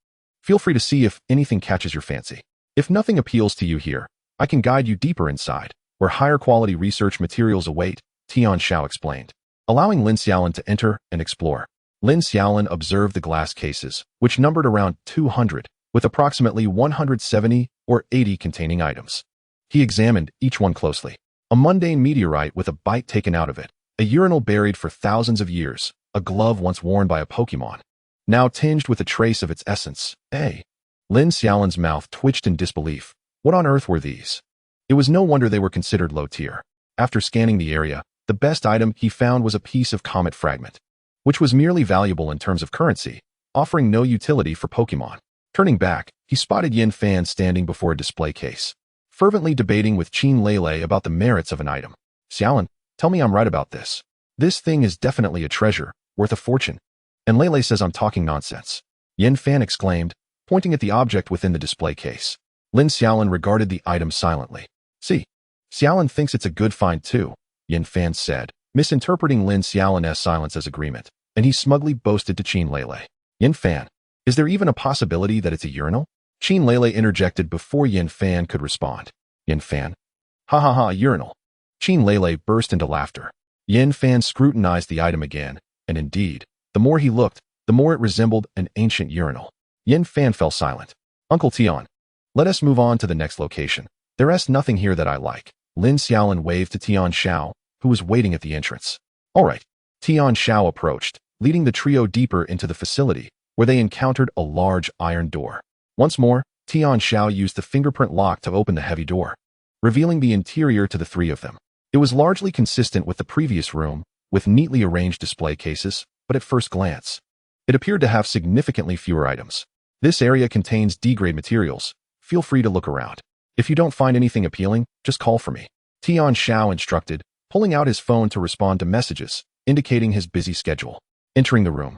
Speaker 1: feel free to see if anything catches your fancy. If nothing appeals to you here, I can guide you deeper inside, where higher-quality research materials await, Tian Xiao explained, allowing Lin Xiaolin to enter and explore. Lin Xiaolin observed the glass cases, which numbered around 200, with approximately 170 or 80 containing items. He examined each one closely. A mundane meteorite with a bite taken out of it, a urinal buried for thousands of years, a glove once worn by a Pokémon, now tinged with a trace of its essence. Lin Xiaolin's mouth twitched in disbelief. What on earth were these? It was no wonder they were considered low tier. After scanning the area, the best item he found was a piece of comet fragment, which was merely valuable in terms of currency, offering no utility for Pokémon. Turning back, he spotted Yin Fan standing before a display case, fervently debating with Qin Lele about the merits of an item. Xiaolin, tell me I'm right about this. This thing is definitely a treasure, worth a fortune. And Lele says I'm talking nonsense. Yin Fan exclaimed, pointing at the object within the display case. Lin Xiaolin regarded the item silently. See, Xiaolin thinks it's a good find too, Yin Fan said, misinterpreting Lin Xiaolin's silence as agreement, and he smugly boasted to Qin Lele. Yin Fan, is there even a possibility that it's a urinal? Qin Lele interjected before Yin Fan could respond. Yin Fan? Ha ha ha, urinal. Qin Lele burst into laughter. Yin Fan scrutinized the item again, and indeed, the more he looked, the more it resembled an ancient urinal. Yin Fan fell silent. Uncle Tian, let us move on to the next location. There's nothing here that I like. Lin Xiaolin waved to Tian Xiao, who was waiting at the entrance. Alright. Tian Xiao approached, leading the trio deeper into the facility, where they encountered a large iron door. Once more, Tian Xiao used the fingerprint lock to open the heavy door, revealing the interior to the three of them. It was largely consistent with the previous room, with neatly arranged display cases, but at first glance, it appeared to have significantly fewer items. This area contains D-grade materials. Feel free to look around. If you don't find anything appealing, just call for me, Tian Xiao instructed, pulling out his phone to respond to messages, indicating his busy schedule. Entering the room,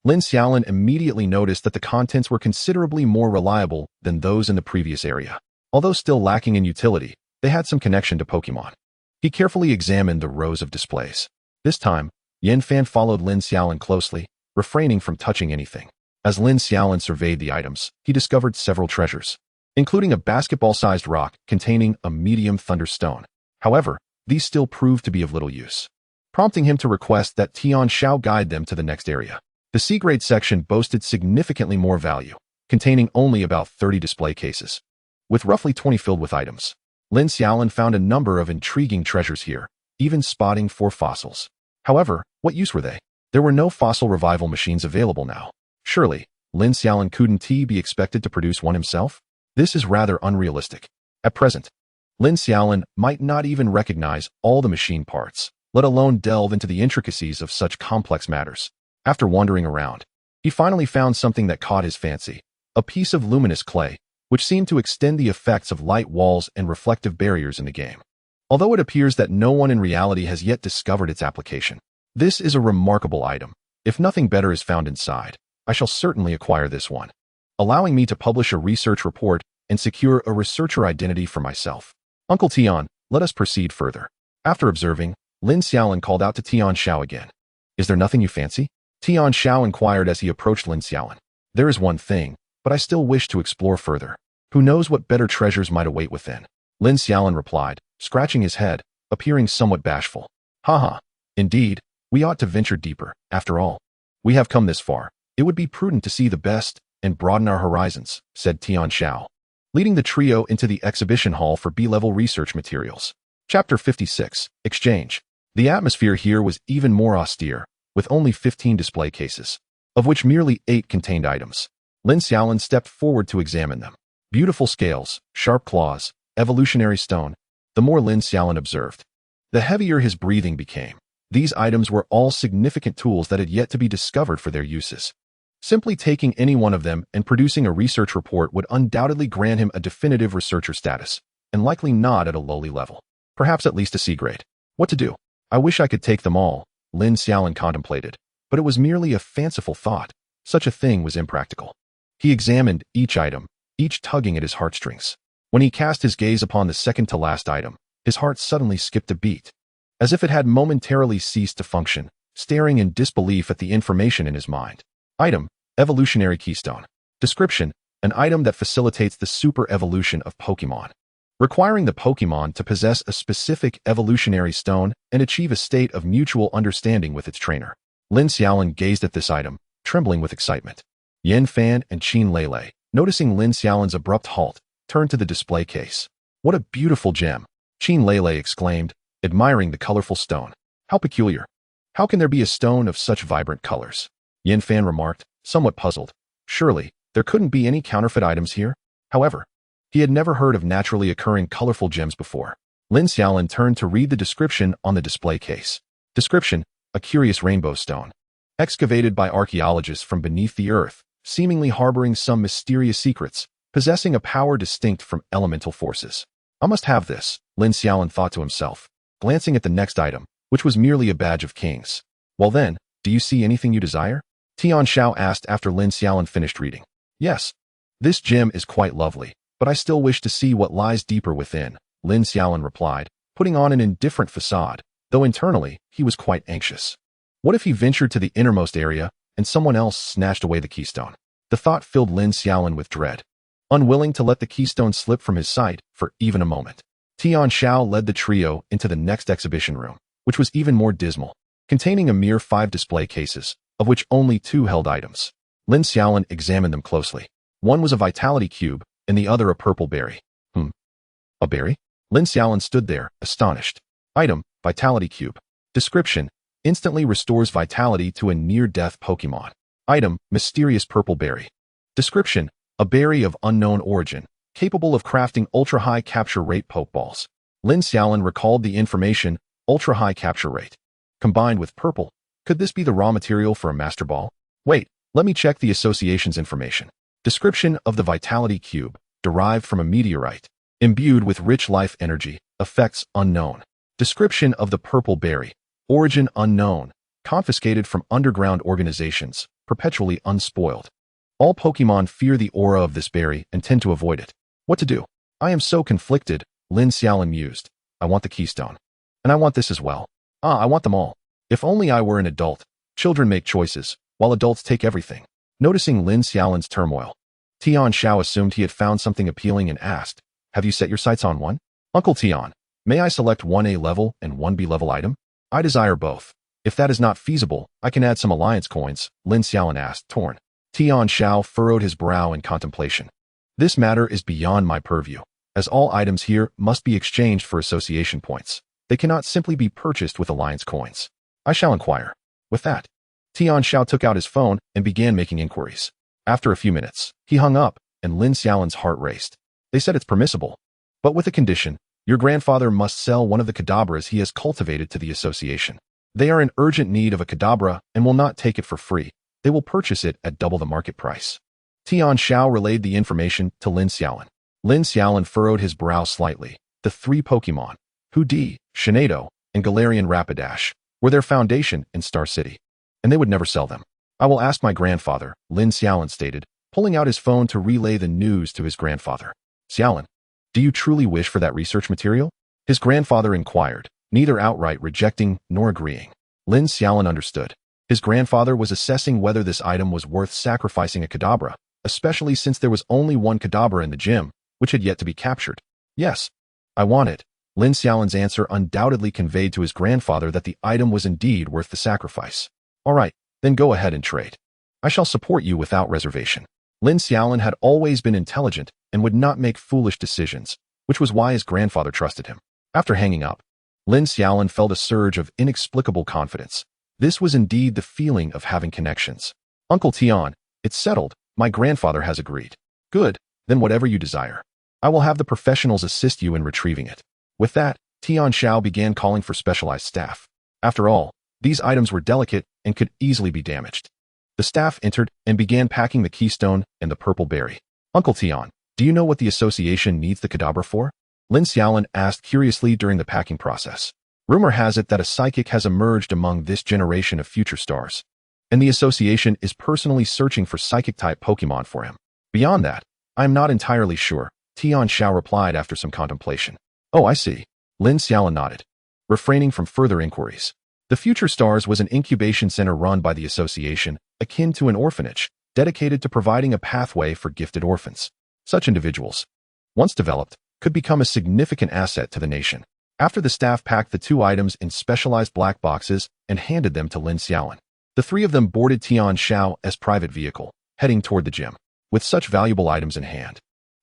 Speaker 1: Lin Xiaolin immediately noticed that the contents were considerably more reliable than those in the previous area. Although still lacking in utility, they had some connection to Pokémon. He carefully examined the rows of displays. This time, Yan Fan followed Lin Xiaolin closely, refraining from touching anything. As Lin Xiaolin surveyed the items, he discovered several treasures, including a basketball-sized rock containing a medium thunderstone. However, these still proved to be of little use, prompting him to request that Tian Xiao guide them to the next area. The C-grade section boasted significantly more value, containing only about 30 display cases, with roughly 20 filled with items. Lin Xiaolin found a number of intriguing treasures here, even spotting 4 fossils. However, what use were they? There were no fossil revival machines available now. Surely, Lin Xiaolin couldn't be expected to produce one himself? This is rather unrealistic. At present, Lin Xiaolin might not even recognize all the machine parts, let alone delve into the intricacies of such complex matters. After wandering around, he finally found something that caught his fancy, a piece of luminous clay, which seemed to extend the effects of light walls and reflective barriers in the game. Although it appears that no one in reality has yet discovered its application. This is a remarkable item. If nothing better is found inside, I shall certainly acquire this one, allowing me to publish a research report and secure a researcher identity for myself. Uncle Tian, let us proceed further. After observing, Lin Xiaolin called out to Tian Xiao again. Is there nothing you fancy? Tian Xiao inquired as he approached Lin Xiaolin. There is one thing, but I still wish to explore further. Who knows what better treasures might await within? Lin Xiaolin replied, scratching his head, appearing somewhat bashful. Haha, indeed, we ought to venture deeper. After all, we have come this far. It would be prudent to see the best and broaden our horizons, said Tian Xiao, leading the trio into the exhibition hall for B-level research materials. Chapter 56, Exchange. The atmosphere here was even more austere, with only 15 display cases, of which merely 8 contained items. Lin Xiaolin stepped forward to examine them. Beautiful scales, sharp claws, evolutionary stone. The more Lin Xiaolin observed, the heavier his breathing became. These items were all significant tools that had yet to be discovered for their uses. Simply taking any one of them and producing a research report would undoubtedly grant him a definitive researcher status, and likely not at a lowly level. Perhaps at least a C grade. What to do? I wish I could take them all, Lin Xiaolin contemplated, but it was merely a fanciful thought. Such a thing was impractical. He examined each item, each tugging at his heartstrings. When he cast his gaze upon the second-to-last item, his heart suddenly skipped a beat, as if it had momentarily ceased to function, staring in disbelief at the information in his mind. Item: Evolutionary Keystone. Description: an item that facilitates the super evolution of Pokémon, requiring the Pokémon to possess a specific evolutionary stone and achieve a state of mutual understanding with its trainer. Lin Xiaolin gazed at this item, trembling with excitement. Yan Fan and Qin Lele, noticing Lin Xiaolin's abrupt halt, turned to the display case. What a beautiful gem! Qin Lele exclaimed, admiring the colorful stone. How peculiar! How can there be a stone of such vibrant colors? Yan Fan remarked, somewhat puzzled. Surely, there couldn't be any counterfeit items here? However, he had never heard of naturally occurring colorful gems before. Lin Xiaolin turned to read the description on the display case. Description: a curious rainbow stone, excavated by archaeologists from beneath the earth, seemingly harboring some mysterious secrets, possessing a power distinct from elemental forces. I must have this, Lin Xiaolin thought to himself, glancing at the next item, which was merely a badge of kings. Well then, do you see anything you desire? Tian Xiao asked after Lin Xiaolin finished reading. Yes. This gem is quite lovely, but I still wish to see what lies deeper within, Lin Xiaolin replied, putting on an indifferent facade, though internally, he was quite anxious. What if he ventured to the innermost area, and someone else snatched away the keystone? The thought filled Lin Xiaolin with dread. Unwilling to let the keystone slip from his sight for even a moment, Tian Xiao led the trio into the next exhibition room, which was even more dismal, containing a mere 5 display cases, of which only 2 held items. Lin Xiaolin examined them closely. One was a vitality cube, and the other a purple berry. A berry? Lin Xiaolin stood there, astonished. Item: Vitality Cube. Description: instantly restores vitality to a near-death Pokémon. Item: Mysterious Purple Berry. Description: a berry of unknown origin, capable of crafting ultra-high capture rate Pokeballs. Lin Xiaolin recalled the information, ultra-high capture rate. Combined with purple, could this be the raw material for a Master Ball? Wait, let me check the association's information. Description of the Vitality Cube, derived from a meteorite. Imbued with rich life energy, effects unknown. Description of the purple berry. Origin unknown, confiscated from underground organizations, perpetually unspoiled. All Pokémon fear the aura of this berry and tend to avoid it. What to do? I am so conflicted, Lin Xiaolin mused. I want the keystone. And I want this as well. I want them all. If only I were an adult. Children make choices, while adults take everything. Noticing Lin Xiaolin's turmoil, Tian Xiao assumed he had found something appealing and asked, have you set your sights on one? Uncle Tian, may I select one A level and one B level item? I desire both. If that is not feasible, I can add some alliance coins, Lin Xiaolin asked, torn. Tian Xiao furrowed his brow in contemplation. This matter is beyond my purview, as all items here must be exchanged for association points. They cannot simply be purchased with alliance coins. I shall inquire. With that, Tian Xiao took out his phone and began making inquiries. After a few minutes, he hung up, and Lin Xiaolin's heart raced. They said it's permissible, but with a condition. Your grandfather must sell one of the Kadabras he has cultivated to the association. They are in urgent need of a Kadabra and will not take it for free. They will purchase it at double the market price. Tian Xiao relayed the information to Lin Xiaolin. Lin Xiaolin furrowed his brow slightly. The three Pokémon, Hoodie, Shinado, and Galarian Rapidash, were their foundation in Star City, and they would never sell them. I will ask my grandfather, Lin Xiaolin stated, pulling out his phone to relay the news to his grandfather. Xiaolin, do you truly wish for that research material? His grandfather inquired, neither outright rejecting nor agreeing. Lin Xiaolin understood. His grandfather was assessing whether this item was worth sacrificing a Kadabra, especially since there was only one Kadabra in the gym, which had yet to be captured. Yes, I want it. Lin Xiaolin's answer undoubtedly conveyed to his grandfather that the item was indeed worth the sacrifice. All right, then go ahead and trade. I shall support you without reservation. Lin Xiaolin had always been intelligent and would not make foolish decisions, which was why his grandfather trusted him. After hanging up, Lin Xiaolin felt a surge of inexplicable confidence. This was indeed the feeling of having connections. Uncle Tian, it's settled. My grandfather has agreed. Good, then whatever you desire. I will have the professionals assist you in retrieving it. With that, Tian Xiao began calling for specialized staff. After all, these items were delicate and could easily be damaged. The staff entered and began packing the keystone and the purple berry. Uncle Tian, do you know what the association needs the Kadabra for? Lin Xiaolin asked curiously during the packing process. Rumor has it that a psychic has emerged among this generation of future stars, and the association is personally searching for psychic-type Pokémon for him. Beyond that, I am not entirely sure, Tian Xiao replied after some contemplation. Oh, I see. Lin Xiaolin nodded, refraining from further inquiries. The Future Stars was an incubation center run by the association, akin to an orphanage, dedicated to providing a pathway for gifted orphans. Such individuals, once developed, could become a significant asset to the nation. After the staff packed the two items in specialized black boxes and handed them to Lin Xiaolin, the three of them boarded Tian Xiao's private vehicle, heading toward the gym. With such valuable items in hand,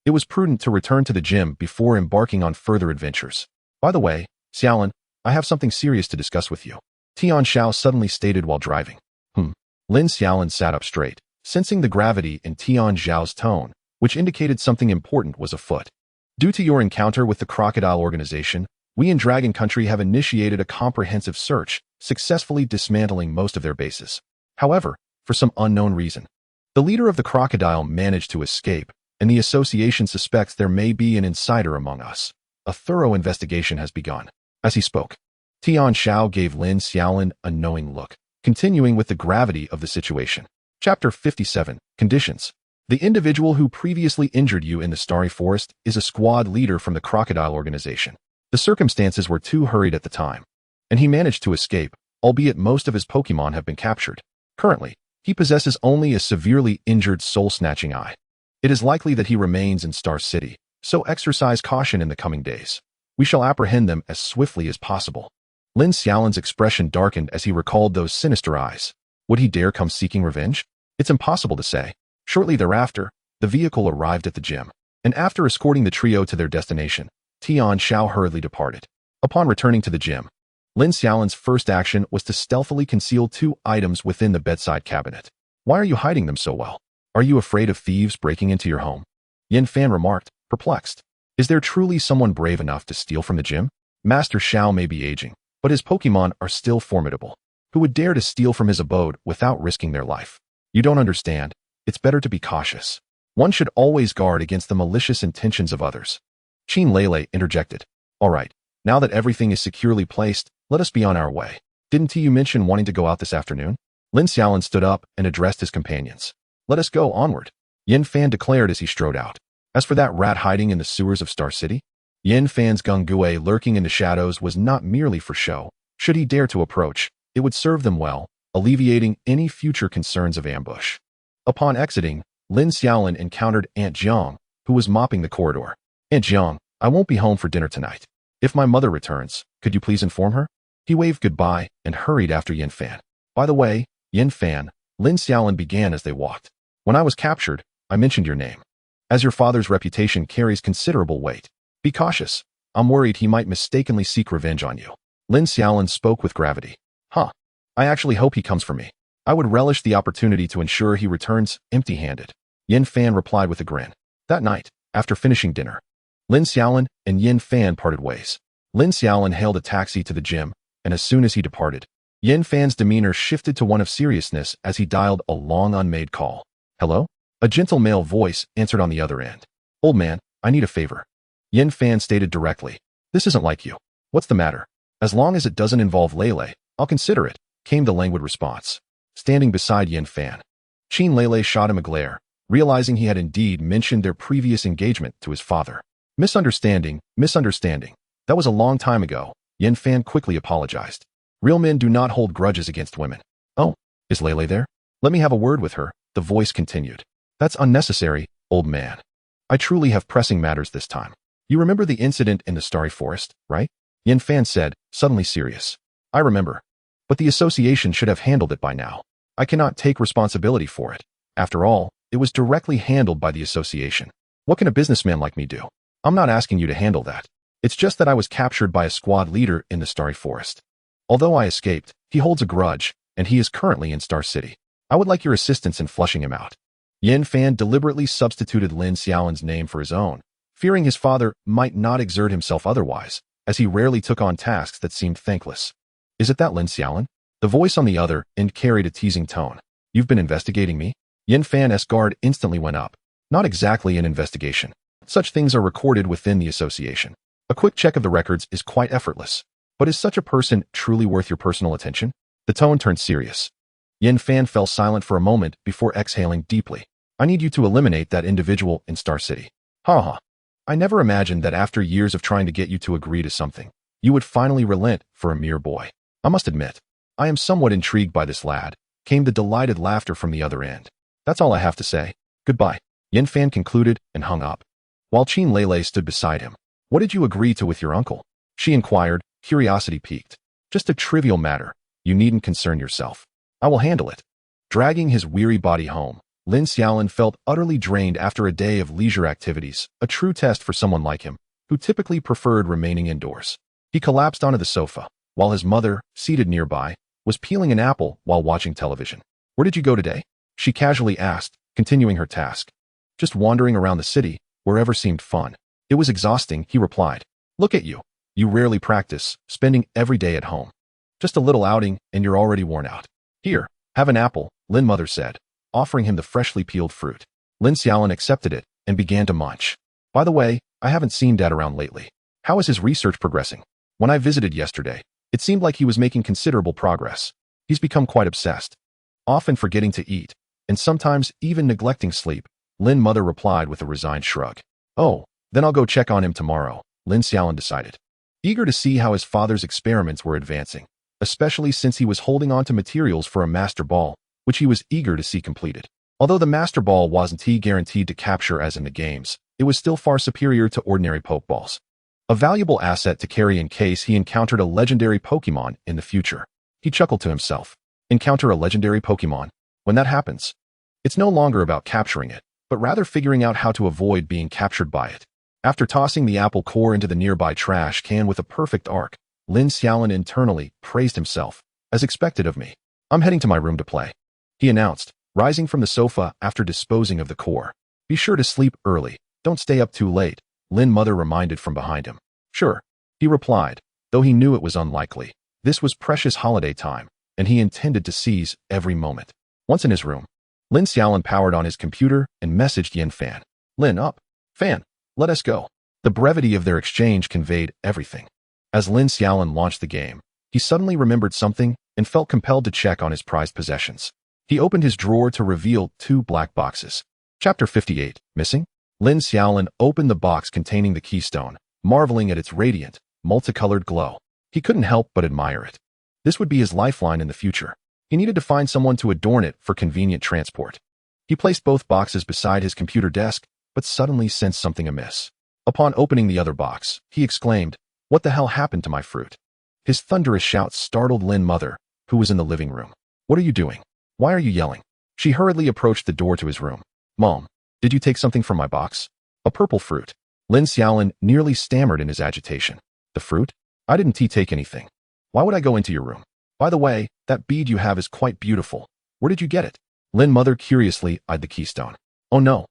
Speaker 1: it was prudent to return to the gym before embarking on further adventures. By the way, Xiaolin, I have something serious to discuss with you, Tian Xiao suddenly stated while driving. Lin Xiaolin sat up straight, sensing the gravity in Tian Xiao's tone, which indicated something important was afoot. Due to your encounter with the Crocodile Organization, we in Dragon Country have initiated a comprehensive search, successfully dismantling most of their bases. However, for some unknown reason, the leader of the Crocodile managed to escape, and the association suspects there may be an insider among us. A thorough investigation has begun. As he spoke, Tian Xiao gave Lin Xiaolin a knowing look, continuing with the gravity of the situation. Chapter 57, Conditions. The individual who previously injured you in the Starry Forest is a squad leader from the Crocodile Organization. The circumstances were too hurried at the time, and he managed to escape, albeit most of his Pokémon have been captured. Currently, he possesses only a severely injured soul-snatching eye. It is likely that he remains in Star City, so exercise caution in the coming days. We shall apprehend them as swiftly as possible. Lin Xiaolin's expression darkened as he recalled those sinister eyes. Would he dare come seeking revenge? It's impossible to say. Shortly thereafter, the vehicle arrived at the gym, and after escorting the trio to their destination, Tian Xiao hurriedly departed. Upon returning to the gym, Lin Xiaolin's first action was to stealthily conceal two items within the bedside cabinet. Why are you hiding them so well? Are you afraid of thieves breaking into your home? Yin Fan remarked, perplexed. Is there truly someone brave enough to steal from the gym? Master Xiao may be aging, but his Pokémon are still formidable. Who would dare to steal from his abode without risking their life? You don't understand. It's better to be cautious. One should always guard against the malicious intentions of others. Qin Lele interjected. All right, now that everything is securely placed, let us be on our way. Didn't you mention wanting to go out this afternoon? Lin Xiaolin stood up and addressed his companions. Let us go onward, Yin Fan declared as he strode out. As for that rat hiding in the sewers of Star City, Yin Fan's Gungue lurking in the shadows was not merely for show. Should he dare to approach, it would serve them well, alleviating any future concerns of ambush. Upon exiting, Lin Xiaolin encountered Aunt Jiang, who was mopping the corridor. Aunt Jiang, I won't be home for dinner tonight. If my mother returns, could you please inform her? He waved goodbye and hurried after Yin Fan. By the way, Yin Fan, Lin Xiaolin began as they walked. When I was captured, I mentioned your name. As your father's reputation carries considerable weight, be cautious. I'm worried he might mistakenly seek revenge on you. Lin Xiaolin spoke with gravity. I actually hope he comes for me. I would relish the opportunity to ensure he returns empty-handed. Yin Fan replied with a grin. That night, after finishing dinner, Lin Xiaolin and Yin Fan parted ways. Lin Xiaolin hailed a taxi to the gym, and as soon as he departed, Yin Fan's demeanor shifted to one of seriousness as he dialed a long unmade call. Hello? A gentle male voice answered on the other end. Old man, I need a favor. Yin Fan stated directly. This isn't like you. What's the matter? As long as it doesn't involve Lele, I'll consider it, came the languid response. Standing beside Yin Fan, Qin Lele shot him a glare, realizing he had indeed mentioned their previous engagement to his father. Misunderstanding. That was a long time ago, Yin Fan quickly apologized. Real men do not hold grudges against women. Oh, is Lele there? Let me have a word with her, the voice continued. That's unnecessary, old man. I truly have pressing matters this time. You remember the incident in the Starry Forest, right? Yin Fan said, suddenly serious. I remember. But the association should have handled it by now. I cannot take responsibility for it. After all, it was directly handled by the association. What can a businessman like me do? I'm not asking you to handle that. It's just that I was captured by a squad leader in the Starry Forest. Although I escaped, he holds a grudge, and he is currently in Star City. I would like your assistance in flushing him out. Yin Fan deliberately substituted Lin Xiaolin's name for his own, fearing his father might not exert himself otherwise, as he rarely took on tasks that seemed thankless. Is it that Lin Xiaolin? The voice on the other end carried a teasing tone. You've been investigating me? Yin Fan's guard instantly went up. Not exactly an investigation. Such things are recorded within the association. A quick check of the records is quite effortless. But is such a person truly worth your personal attention? The tone turned serious. Yin Fan fell silent for a moment before exhaling deeply. I need you to eliminate that individual in Star City. I never imagined that after years of trying to get you to agree to something, you would finally relent for a mere boy. I must admit, I am somewhat intrigued by this lad, came the delighted laughter from the other end. That's all I have to say. Goodbye. Yin Fan concluded and hung up. While Qin Lele stood beside him. What did you agree to with your uncle? She inquired, curiosity piqued. Just a trivial matter. You needn't concern yourself. I will handle it. Dragging his weary body home, Lin Xiaolin felt utterly drained after a day of leisure activities, a true test for someone like him, who typically preferred remaining indoors. He collapsed onto the sofa, while his mother, seated nearby, was peeling an apple while watching television. Where did you go today? She casually asked, continuing her task. Just wandering around the city, wherever seemed fun. It was exhausting, he replied. Look at you. You rarely practice, spending every day at home. Just a little outing, and you're already worn out. Here, have an apple, Lin Mother said, offering him the freshly peeled fruit. Lin Xiaolin accepted it and began to munch. By the way, I haven't seen Dad around lately. How is his research progressing? When I visited yesterday, it seemed like he was making considerable progress. He's become quite obsessed, often forgetting to eat, and sometimes even neglecting sleep, Lin Mother replied with a resigned shrug. Oh, then I'll go check on him tomorrow, Lin Xiaolin decided. Eager to see how his father's experiments were advancing, especially since he was holding on to materials for a master ball, which he was eager to see completed. Although the master ball wasn't guaranteed to capture as in the games, it was still far superior to ordinary Pokeballs. A valuable asset to carry in case he encountered a legendary Pokémon in the future. He chuckled to himself. Encounter a legendary Pokémon. When that happens, it's no longer about capturing it, but rather figuring out how to avoid being captured by it. After tossing the apple core into the nearby trash can with a perfect arc, Lin Xiaolin internally praised himself, as expected of me. I'm heading to my room to play, he announced, rising from the sofa after disposing of the core. Be sure to sleep early. Don't stay up too late, Lin mother reminded from behind him. Sure, he replied, though he knew it was unlikely. This was precious holiday time, and he intended to seize every moment. Once in his room, Lin Xiaolin powered on his computer and messaged Yin Fan. Lin, up. Fan, let us go. The brevity of their exchange conveyed everything. As Lin Xiaolin launched the game, he suddenly remembered something and felt compelled to check on his prized possessions. He opened his drawer to reveal 2 black boxes. Chapter 58, Missing? Lin Xiaolin opened the box containing the keystone, marveling at its radiant, multicolored glow. He couldn't help but admire it. This would be his lifeline in the future. He needed to find someone to adorn it for convenient transport. He placed both boxes beside his computer desk, but suddenly sensed something amiss. Upon opening the other box, he exclaimed, "What the hell happened to my fruit?" His thunderous shout startled Lin mother, who was in the living room. "What are you doing? Why are you yelling?" She hurriedly approached the door to his room. "Mom, did you take something from my box?" "A purple fruit." Lin Xiaolin nearly stammered in his agitation. "The fruit? I didn't take anything. Why would I go into your room? By the way, that bead you have is quite beautiful. Where did you get it?" Lin mother curiously eyed the keystone. Oh no.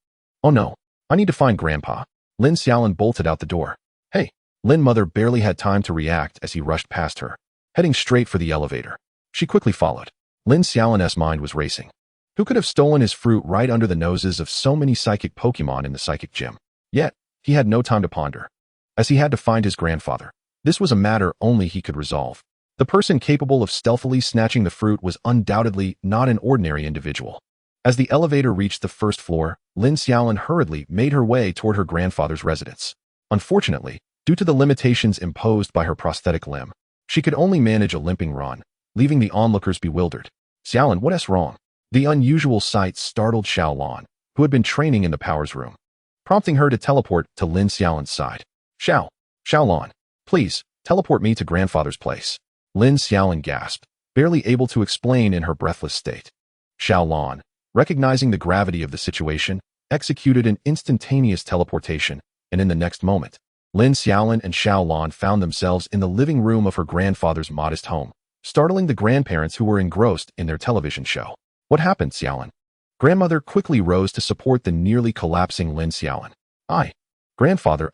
Speaker 1: I need to find Grandpa." Lin Xiaolin bolted out the door. "Hey." Lin mother barely had time to react as he rushed past her, heading straight for the elevator. She quickly followed. Lin Xiaolin's mind was racing. Who could have stolen his fruit right under the noses of so many psychic Pokémon in the psychic gym? Yet, he had no time to ponder, as he had to find his grandfather. This was a matter only he could resolve. The person capable of stealthily snatching the fruit was undoubtedly not an ordinary individual. As the elevator reached the first floor, Lin Xiaolin hurriedly made her way toward her grandfather's residence. Unfortunately, due to the limitations imposed by her prosthetic limb, she could only manage a limping run, leaving the onlookers bewildered. "Xiaolin, what's wrong?" The unusual sight startled Xiaolin, who had been training in the powers room, prompting her to teleport to Lin Xiaolin's side. Xiaolin, please, teleport me to grandfather's place." Lin Xiaolin gasped, barely able to explain in her breathless state. Xiaolin, recognizing the gravity of the situation, executed an instantaneous teleportation, and in the next moment, Lin Xiaolin and Xiaolin found themselves in the living room of her grandfather's modest home, startling the grandparents who were engrossed in their television show. "What happened, Xiaolin?" Grandmother quickly rose to support the nearly collapsing Lin Xiaolin. Grandfather,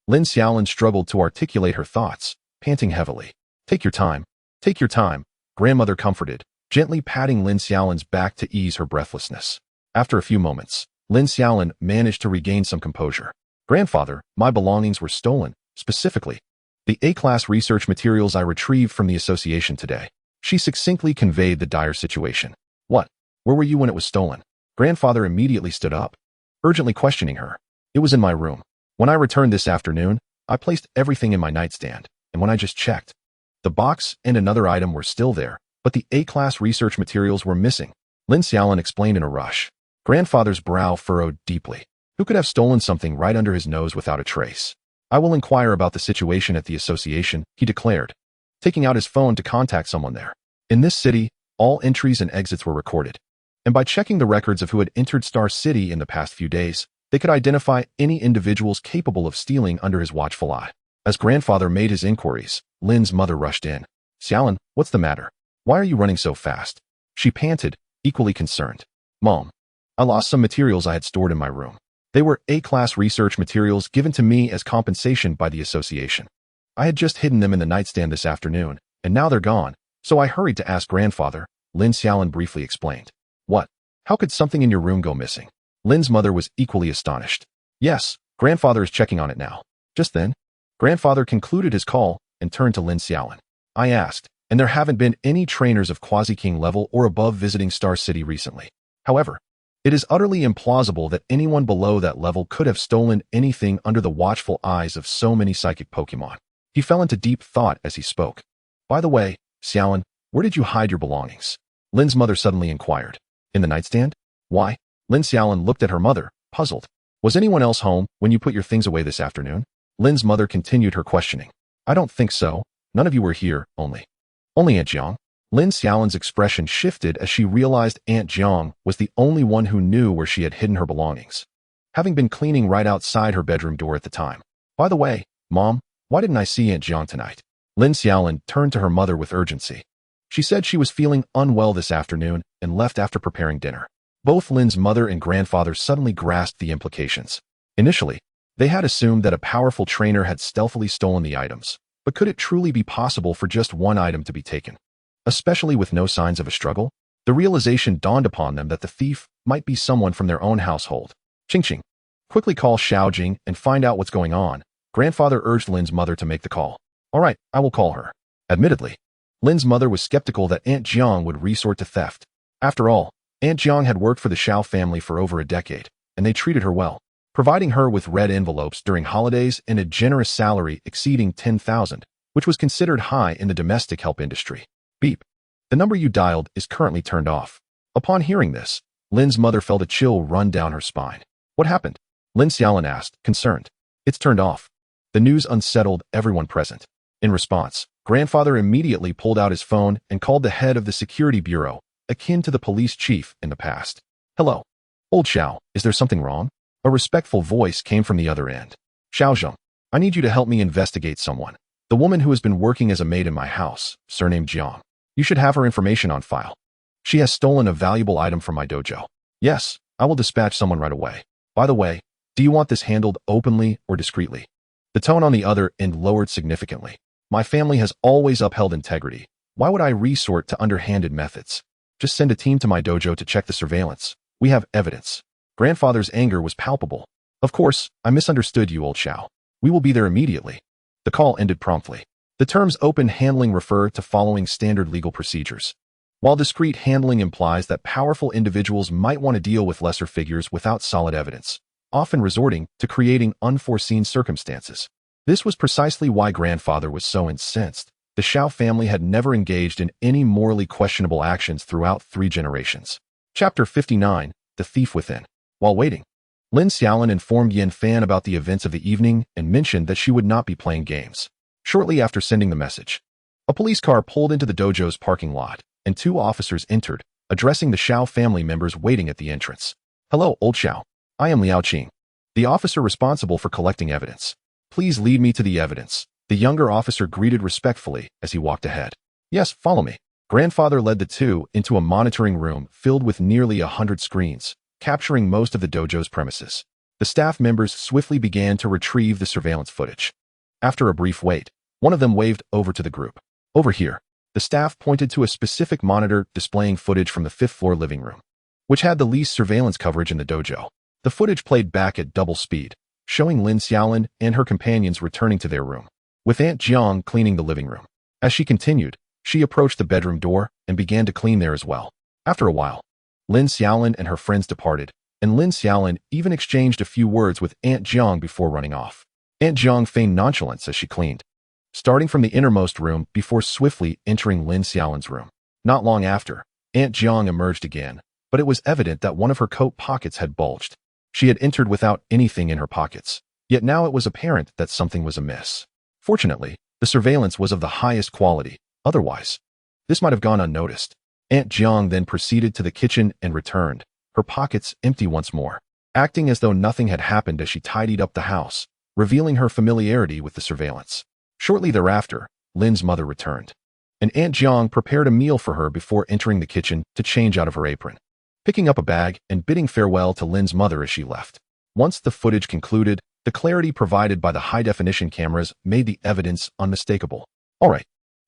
Speaker 1: Lin Xiaolin struggled to articulate her thoughts, panting heavily. Take your time, Grandmother comforted, gently patting Lin Xiaolin's back to ease her breathlessness. After a few moments, Lin Xiaolin managed to regain some composure. "Grandfather, my belongings were stolen, specifically the A-class research materials I retrieved from the association today." She succinctly conveyed the dire situation. "What? Where were you when it was stolen?" Grandfather immediately stood up, urgently questioning her. "It was in my room. When I returned this afternoon, I placed everything in my nightstand, and when I just checked, the box and another item were still there, but the A-class research materials were missing." Lin Xiaolin explained in a rush. Grandfather's brow furrowed deeply. Who could have stolen something right under his nose without a trace? "I will inquire about the situation at the association," he declared, taking out his phone to contact someone there. In this city, all entries and exits were recorded, and by checking the records of who had entered Star City in the past few days, they could identify any individuals capable of stealing under his watchful eye. As grandfather made his inquiries, Lin's mother rushed in. "Xiaolin, what's the matter? Why are you running so fast?" She panted, equally concerned. "Mom, I lost some materials I had stored in my room. They were A-class research materials given to me as compensation by the association. I had just hidden them in the nightstand this afternoon, and now they're gone, so I hurried to ask grandfather," Lin Xiaolin briefly explained. "What? How could something in your room go missing?" Lin's mother was equally astonished. "Yes, grandfather is checking on it now." Just then, grandfather concluded his call and turned to Lin Xiaolin. "I asked, and there haven't been any trainers of Quasi-King level or above visiting Star City recently. However, it is utterly implausible that anyone below that level could have stolen anything under the watchful eyes of so many psychic Pokémon." He fell into deep thought as he spoke. "By the way, Xiaolin, where did you hide your belongings?" Lin's mother suddenly inquired. "In the nightstand?" "Why?" Lin Xiaolin looked at her mother, puzzled. "Was anyone else home when you put your things away this afternoon?" Lin's mother continued her questioning. "I don't think so. None of you were here, only Aunt Jiang." Lin Xiaolin's expression shifted as she realized Aunt Jiang was the only one who knew where she had hidden her belongings, having been cleaning right outside her bedroom door at the time. "By the way, Mom, why didn't I see Aunt Jiang tonight?" Lin Xiaolin turned to her mother with urgency. "She said she was feeling unwell this afternoon and left after preparing dinner." Both Lin's mother and grandfather suddenly grasped the implications. Initially, they had assumed that a powerful trainer had stealthily stolen the items, but could it truly be possible for just one item to be taken? Especially with no signs of a struggle? The realization dawned upon them that the thief might be someone from their own household. Ching. Quickly call Xiao Jing and find out what's going on. Grandfather urged Lin's mother to make the call. All right, I will call her. Admittedly, Lin's mother was skeptical that Aunt Jiang would resort to theft. After all, Aunt Jiang had worked for the Xiao family for over a decade, and they treated her well, providing her with red envelopes during holidays and a generous salary exceeding 10,000, which was considered high in the domestic help industry. Beep. The number you dialed is currently turned off. Upon hearing this, Lin's mother felt a chill run down her spine. What happened? Lin Xiaolin asked, concerned. It's turned off. The news unsettled everyone present. In response, grandfather immediately pulled out his phone and called the head of the security bureau, akin to the police chief in the past. Hello. Old Xiao, is there something wrong? A respectful voice came from the other end. Xiao Zheng, I need you to help me investigate someone. The woman who has been working as a maid in my house, surnamed Jiang. You should have her information on file. She has stolen a valuable item from my dojo. Yes, I will dispatch someone right away. By the way, do you want this handled openly or discreetly? The tone on the other end lowered significantly. My family has always upheld integrity. Why would I resort to underhanded methods? Just send a team to my dojo to check the surveillance. We have evidence. Grandfather's anger was palpable. Of course, I misunderstood you, old Xiao. We will be there immediately. The call ended promptly. The terms open handling refer to following standard legal procedures. While discreet handling implies that powerful individuals might want to deal with lesser figures without solid evidence, often resorting to creating unforeseen circumstances. This was precisely why grandfather was so incensed. The Xiao family had never engaged in any morally questionable actions throughout 3 generations. Chapter 59, The Thief Within. While waiting, Lin Xiaolin informed Yan Fan about the events of the evening and mentioned that she would not be playing games. Shortly after sending the message, a police car pulled into the dojo's parking lot, and 2 officers entered, addressing the Xiao family members waiting at the entrance. Hello, old Xiao. I am Liao Qing, the officer responsible for collecting evidence. Please lead me to the evidence. The younger officer greeted respectfully as he walked ahead. Yes, follow me. Grandfather led the 2 into a monitoring room filled with nearly 100 screens, capturing most of the dojo's premises. The staff members swiftly began to retrieve the surveillance footage. After a brief wait, one of them waved over to the group. Over here. The staff pointed to a specific monitor displaying footage from the 5th floor living room, which had the least surveillance coverage in the dojo. The footage played back at double speed, showing Lin Xiaolin and her companions returning to their room, with Aunt Jiang cleaning the living room. As she continued, she approached the bedroom door and began to clean there as well. After a while, Lin Xiaolin and her friends departed, and Lin Xiaolin even exchanged a few words with Aunt Jiang before running off. Aunt Jiang feigned nonchalance as she cleaned, starting from the innermost room before swiftly entering Lin Xiaolin's room. Not long after, Aunt Jiang emerged again, but it was evident that one of her coat pockets had bulged. She had entered without anything in her pockets, yet now it was apparent that something was amiss. Fortunately, the surveillance was of the highest quality. Otherwise, this might have gone unnoticed. Aunt Jiang then proceeded to the kitchen and returned, her pockets empty once more, acting as though nothing had happened as she tidied up the house, revealing her familiarity with the surveillance. Shortly thereafter, Lin's mother returned, and Aunt Jiang prepared a meal for her before entering the kitchen to change out of her apron, picking up a bag and bidding farewell to Lin's mother as she left. Once the footage concluded, the clarity provided by the high-definition cameras made the evidence unmistakable. All right,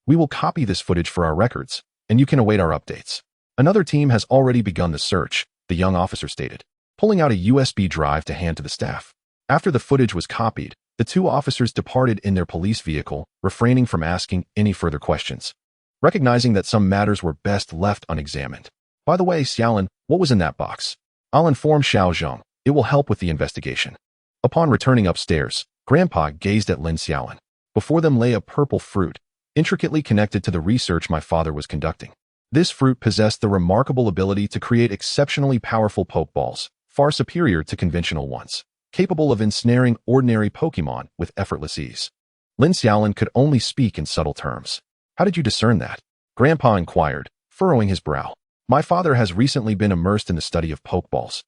Speaker 1: we will copy this footage for our records, and you can await our updates. Another team has already begun the search, the young officer stated, pulling out a USB drive to hand to the staff. After the footage was copied, the 2 officers departed in their police vehicle, refraining from asking any further questions, recognizing that some matters were best left unexamined. By the way, Xiaolin, what was in that box? I'll inform Xiao Zheng. It will help with the investigation. Upon returning upstairs, Grandpa gazed at Lin Xiaolin. Before them lay a purple fruit, intricately connected to the research my father was conducting. This fruit possessed the remarkable ability to create exceptionally powerful Pokeballs, far superior to conventional ones, capable of ensnaring ordinary Pokémon with effortless ease. Lin Xiaolin could only speak in subtle terms. How did you discern that? Grandpa inquired, furrowing his brow. My father has recently been immersed in the study of Pokeballs,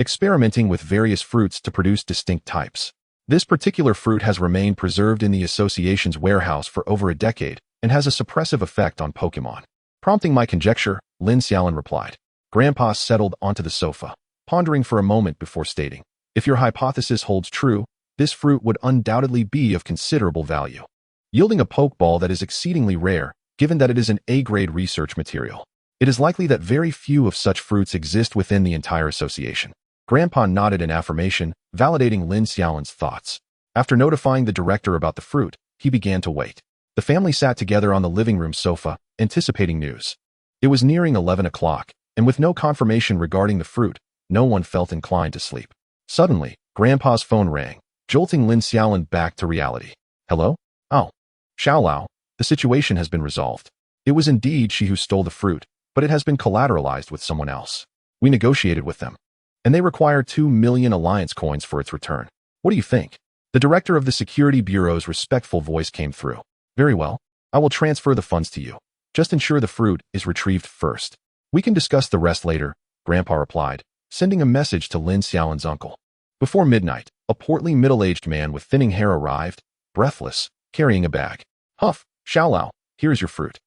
Speaker 1: experimenting with various fruits to produce distinct types. This particular fruit has remained preserved in the association's warehouse for over a decade and has a suppressive effect on Pokémon. Prompting my conjecture, Lin Xiaolin replied. Grandpa settled onto the sofa, pondering for a moment before stating, "If your hypothesis holds true, this fruit would undoubtedly be of considerable value, yielding a Pokeball that is exceedingly rare, given that it is an A-grade research material. It is likely that very few of such fruits exist within the entire association." Grandpa nodded in affirmation, validating Lin Xiaolin's thoughts. After notifying the director about the fruit, he began to wait. The family sat together on the living room sofa, anticipating news. It was nearing 11 o'clock, and with no confirmation regarding the fruit, no one felt inclined to sleep. Suddenly, Grandpa's phone rang, jolting Lin Xiaolin back to reality. "Hello? Oh. Xiaolao, the situation has been resolved. It was indeed she who stole the fruit, but it has been collateralized with someone else. We negotiated with them, and they require 2 million alliance coins for its return. What do you think?" The director of the Security Bureau's respectful voice came through. "Very well. I will transfer the funds to you. Just ensure the fruit is retrieved first. We can discuss the rest later," Grandpa replied, sending a message to Lin Xiaolin's uncle. Before midnight, a portly middle-aged man with thinning hair arrived, breathless, carrying a bag. "Huff, Xiaolao, here is your fruit."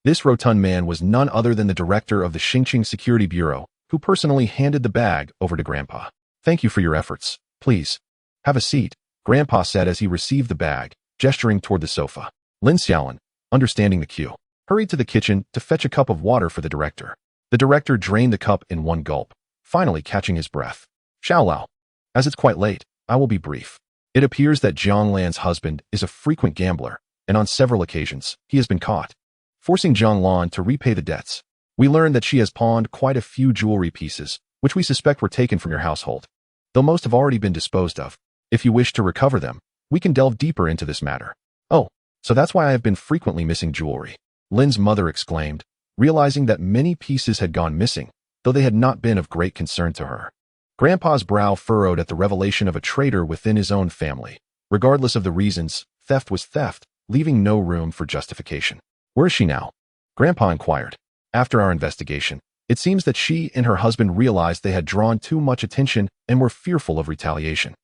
Speaker 1: This rotund man was none other than the director of the Xingqing Security Bureau, who personally handed the bag over to Grandpa. "Thank you for your efforts. Please, have a seat," Grandpa said as he received the bag, gesturing toward the sofa. Lin Xiaolin, understanding the cue, hurried to the kitchen to fetch a cup of water for the director. The director drained the cup in one gulp, finally catching his breath. "Xiaolao, as it's quite late, I will be brief. It appears that Jiang Lan's husband is a frequent gambler, and on several occasions, he has been caught, forcing Jiang Lan to repay the debts. We learned that she has pawned quite a few jewelry pieces, which we suspect were taken from your household, though most have already been disposed of. If you wish to recover them, we can delve deeper into this matter." "Oh, so that's why I have been frequently missing jewelry," Lin's mother exclaimed, realizing that many pieces had gone missing, though they had not been of great concern to her. Grandpa's brow furrowed at the revelation of a traitor within his own family. Regardless of the reasons, theft was theft, leaving no room for justification. "Where is she now?" Grandpa inquired. "After our investigation, it seems that she and her husband realized they had drawn too much attention and were fearful of retaliation.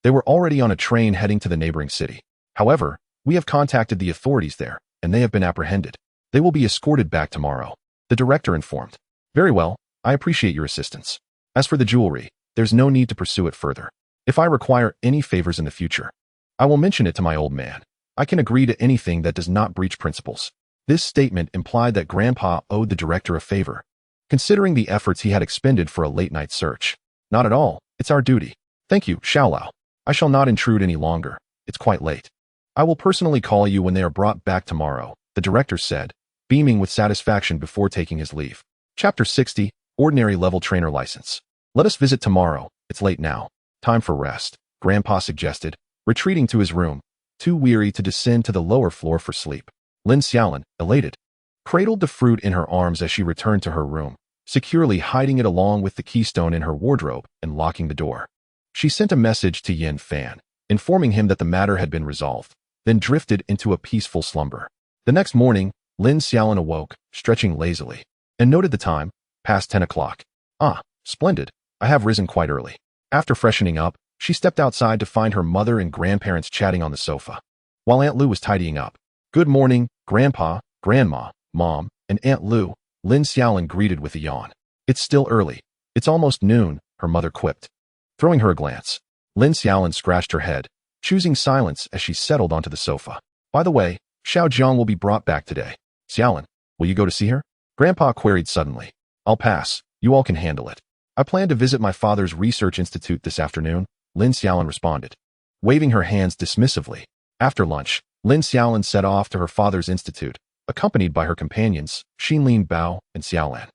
Speaker 1: They were already on a train heading to the neighboring city. However, we have contacted the authorities there, and they have been apprehended. They will be escorted back tomorrow," the director informed. "Very well, I appreciate your assistance. As for the jewelry, there's no need to pursue it further. If I require any favors in the future, I will mention it to my old man. I can agree to anything that does not breach principles." This statement implied that Grandpa owed the director a favor, considering the efforts he had expended for a late-night search. "Not at all. It's our duty. Thank you, Xiaolao. I shall not intrude any longer. It's quite late. I will personally call you when they are brought back tomorrow," the director said, beaming with satisfaction before taking his leave. Chapter 60, Ordinary Level Trainer License. "Let us visit tomorrow. It's late now. Time for rest," Grandpa suggested, retreating to his room, too weary to descend to the lower floor for sleep. Lin Xiaolin, elated, cradled the fruit in her arms as she returned to her room, securely hiding it along with the keystone in her wardrobe and locking the door. She sent a message to Yin Fan, informing him that the matter had been resolved, then drifted into a peaceful slumber. The next morning, Lin Xiaolin awoke, stretching lazily, and noted the time, past 10 o'clock. "Ah, splendid. I have risen quite early." After freshening up, she stepped outside to find her mother and grandparents chatting on the sofa, while Aunt Lu was tidying up. "Good morning, Grandpa, Grandma, Mom, and Aunt Lu," Lin Xiaolin greeted with a yawn. "It's still early. It's almost noon," her mother quipped, throwing her a glance. Lin Xiaolin scratched her head, choosing silence as she settled onto the sofa. "By the way, Xiao Jiang will be brought back today. Xiaolin, will you go to see her?" Grandpa queried suddenly. "I'll pass. You all can handle it. I plan to visit my father's research institute this afternoon," Lin Xiaolin responded, waving her hands dismissively. After lunch, Lin Xiaolin set off to her father's institute, accompanied by her companions, Xinlin Bao and Xiaolan,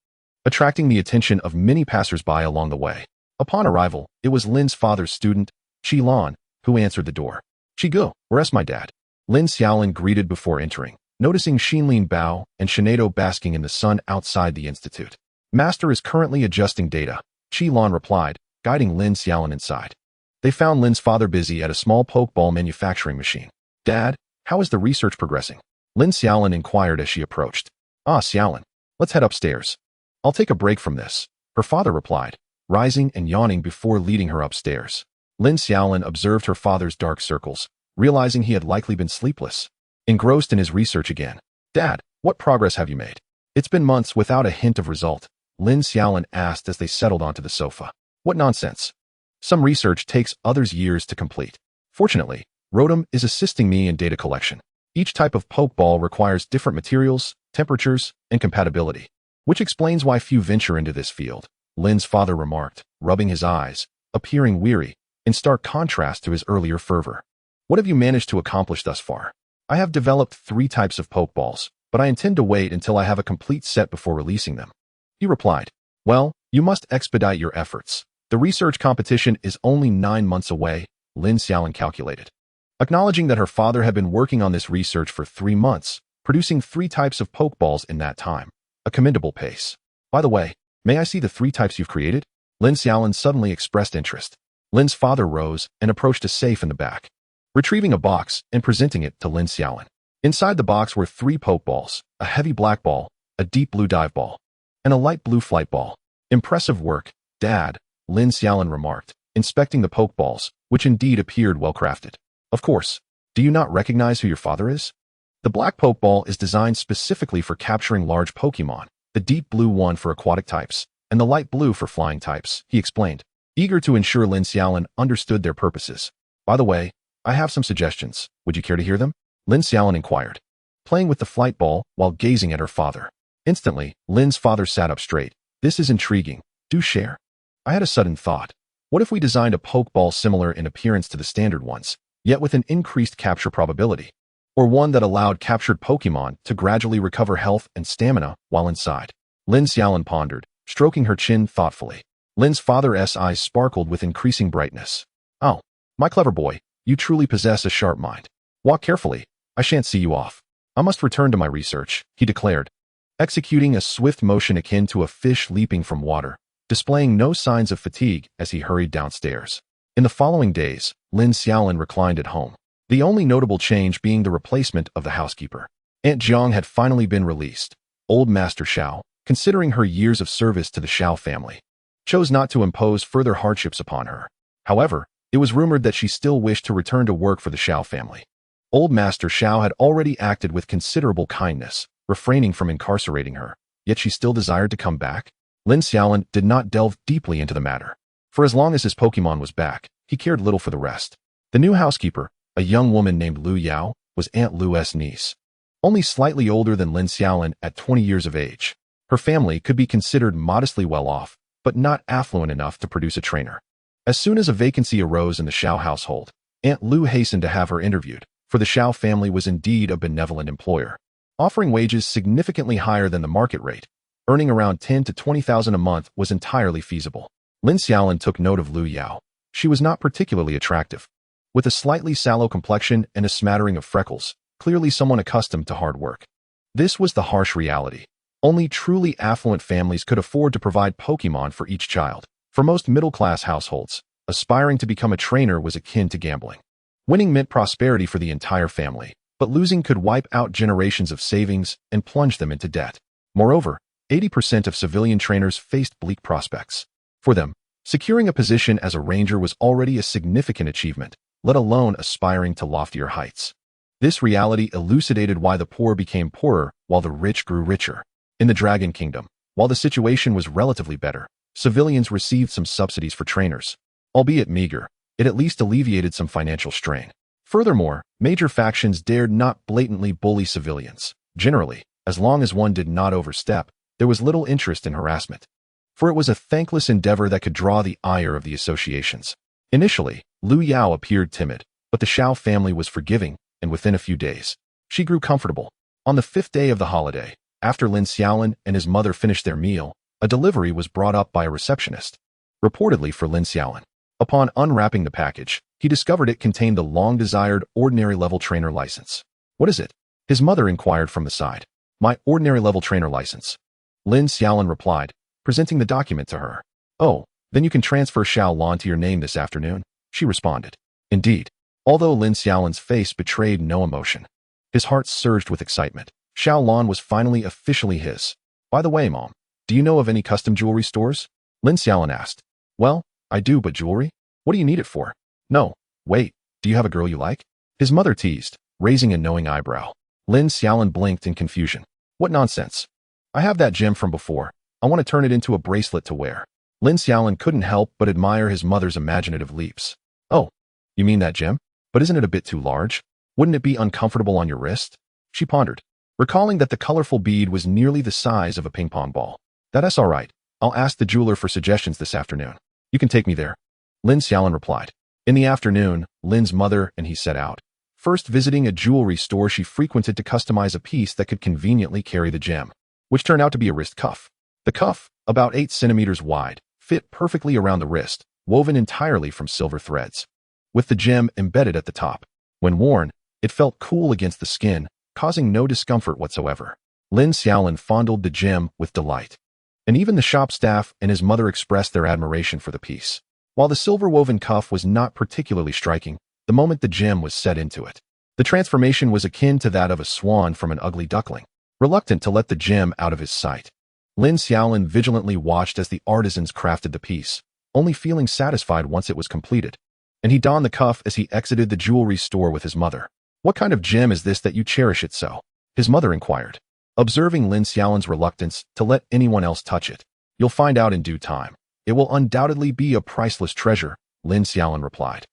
Speaker 1: attracting the attention of many passers-by along the way. Upon arrival, it was Lin's father's student, Qilan, who answered the door. "Chigu, where's my dad?" Lin Xiaolin greeted before entering, noticing Xinlin Bao and Shinedo basking in the sun outside the institute. "Master is currently adjusting data," Qilan replied, guiding Lin Xiaolin inside. They found Lin's father busy at a small Pokeball manufacturing machine. "Dad, how is the research progressing?" Lin Xiaolin inquired as she approached. "Ah, Xiaolin, let's head upstairs. I'll take a break from this," her father replied, rising and yawning before leading her upstairs. Lin Xiaolin observed her father's dark circles, realizing he had likely been sleepless, engrossed in his research again. "Dad, what progress have you made?" "It's been months without a hint of result," Lin Xiaolin asked as they settled onto the sofa. What nonsense. Some research takes others years to complete. Fortunately, Rotom is assisting me in data collection. Each type of Pokeball requires different materials, temperatures, and compatibility, which explains why few venture into this field, Lin's father remarked, rubbing his eyes, appearing weary, in stark contrast to his earlier fervor. What have you managed to accomplish thus far? I have developed 3 types of Pokeballs, but I intend to wait until I have a complete set before releasing them. He replied, well, you must expedite your efforts. The research competition is only 9 months away, Lin Xiaolin calculated. Acknowledging that her father had been working on this research for 3 months, producing 3 types of Pokeballs in that time, a commendable pace. By the way, may I see the 3 types you've created? Lin Xiaolin suddenly expressed interest. Lin's father rose and approached a safe in the back, retrieving a box and presenting it to Lin Xiaolin. Inside the box were 3 Pokeballs, a heavy black ball, a deep blue dive ball, and a light blue flight ball. Impressive work, Dad, Lin Xiaolin remarked, inspecting the Pokeballs, which indeed appeared well crafted. Of course, do you not recognize who your father is? The black Pokeball is designed specifically for capturing large Pokémon, the deep blue one for aquatic types, and the light blue for flying types, he explained, eager to ensure Lin Xiaolin understood their purposes. By the way, I have some suggestions. Would you care to hear them? Lin Xiaolin inquired, playing with the flight ball while gazing at her father. Instantly, Lin's father sat up straight. This is intriguing. Do share. I had a sudden thought. What if we designed a Pokeball similar in appearance to the standard ones, yet with an increased capture probability? Or one that allowed captured Pokémon to gradually recover health and stamina while inside? Lin Xiaolin pondered, stroking her chin thoughtfully. Lin's father's eyes sparkled with increasing brightness. Oh, my clever boy, you truly possess a sharp mind. Walk carefully. I shan't see you off. I must return to my research, he declared, executing a swift motion akin to a fish leaping from water, displaying no signs of fatigue as he hurried downstairs. In the following days, Lin Xiaolin reclined at home, the only notable change being the replacement of the housekeeper. Aunt Jiang had finally been released. Old Master Xiao, considering her years of service to the Xiao family, chose not to impose further hardships upon her. However, it was rumored that she still wished to return to work for the Xiao family. Old Master Xiao had already acted with considerable kindness, refraining from incarcerating her, yet she still desired to come back. Lin Xiaolin did not delve deeply into the matter. For as long as his Pokémon was back, he cared little for the rest. The new housekeeper, a young woman named Lu Yao, was Aunt Lu's niece. Only slightly older than Lin Xiaolin at 20 years of age. Her family could be considered modestly well off, but not affluent enough to produce a trainer. As soon as a vacancy arose in the Xiao household, Aunt Lu hastened to have her interviewed, for the Xiao family was indeed a benevolent employer, offering wages significantly higher than the market rate. Earning around 10 to 20,000 a month was entirely feasible. Lin Xiaolin took note of Lu Yao. She was not particularly attractive, with a slightly sallow complexion and a smattering of freckles, clearly someone accustomed to hard work. This was the harsh reality. Only truly affluent families could afford to provide Pokémon for each child. For most middle-class households, aspiring to become a trainer was akin to gambling. Winning meant prosperity for the entire family, but losing could wipe out generations of savings and plunge them into debt. Moreover, 80% of civilian trainers faced bleak prospects. For them, securing a position as a ranger was already a significant achievement, let alone aspiring to loftier heights. This reality elucidated why the poor became poorer while the rich grew richer. In the Dragon Kingdom, while the situation was relatively better, civilians received some subsidies for trainers. Albeit meager, it at least alleviated some financial strain. Furthermore, major factions dared not blatantly bully civilians. Generally, as long as one did not overstep, there was little interest in harassment, for it was a thankless endeavor that could draw the ire of the associations. Initially, Lu Yao appeared timid, but the Xiao family was forgiving, and within a few days, she grew comfortable. On the 5th day of the holiday, after Lin Xiaolin and his mother finished their meal, a delivery was brought up by a receptionist, reportedly for Lin Xiaolin. Upon unwrapping the package, he discovered it contained the long-desired ordinary-level trainer license. What is it? His mother inquired from the side. My ordinary-level trainer license. Lin Xiaolin replied, presenting the document to her. Oh, then you can transfer Xiaolin to your name this afternoon, she responded. Indeed, although Lin Xiaolin's face betrayed no emotion, his heart surged with excitement. Xiaolin was finally officially his. By the way, Mom, do you know of any custom jewelry stores? Lin Xiaolin asked. Well, I do, but jewelry? What do you need it for? No, wait, do you have a girl you like? His mother teased, raising a knowing eyebrow. Lin Xiaolin blinked in confusion. What nonsense. I have that gem from before. I want to turn it into a bracelet to wear. Lin Xiaolin couldn't help but admire his mother's imaginative leaps. Oh, you mean that gem? But isn't it a bit too large? Wouldn't it be uncomfortable on your wrist? She pondered, recalling that the colorful bead was nearly the size of a ping-pong ball. That's all right. I'll ask the jeweler for suggestions this afternoon. You can take me there. Lin Xiaolin replied. In the afternoon, Lin's mother and he set out, first visiting a jewelry store she frequented to customize a piece that could conveniently carry the gem, which turned out to be a wrist cuff. The cuff, about 8 centimeters wide, fit perfectly around the wrist, woven entirely from silver threads, with the gem embedded at the top. When worn, it felt cool against the skin, causing no discomfort whatsoever. Lin Xiaolin fondled the gem with delight, and even the shop staff and his mother expressed their admiration for the piece. While the silver-woven cuff was not particularly striking, the moment the gem was set into it, the transformation was akin to that of a swan from an ugly duckling, reluctant to let the gem out of his sight. Lin Xiaolin vigilantly watched as the artisans crafted the piece, only feeling satisfied once it was completed, and he donned the cuff as he exited the jewelry store with his mother. What kind of gem is this that you cherish it so? His mother inquired, observing Lin Xiaolin's reluctance to let anyone else touch it. You'll find out in due time. It will undoubtedly be a priceless treasure, Lin Xiaolin replied,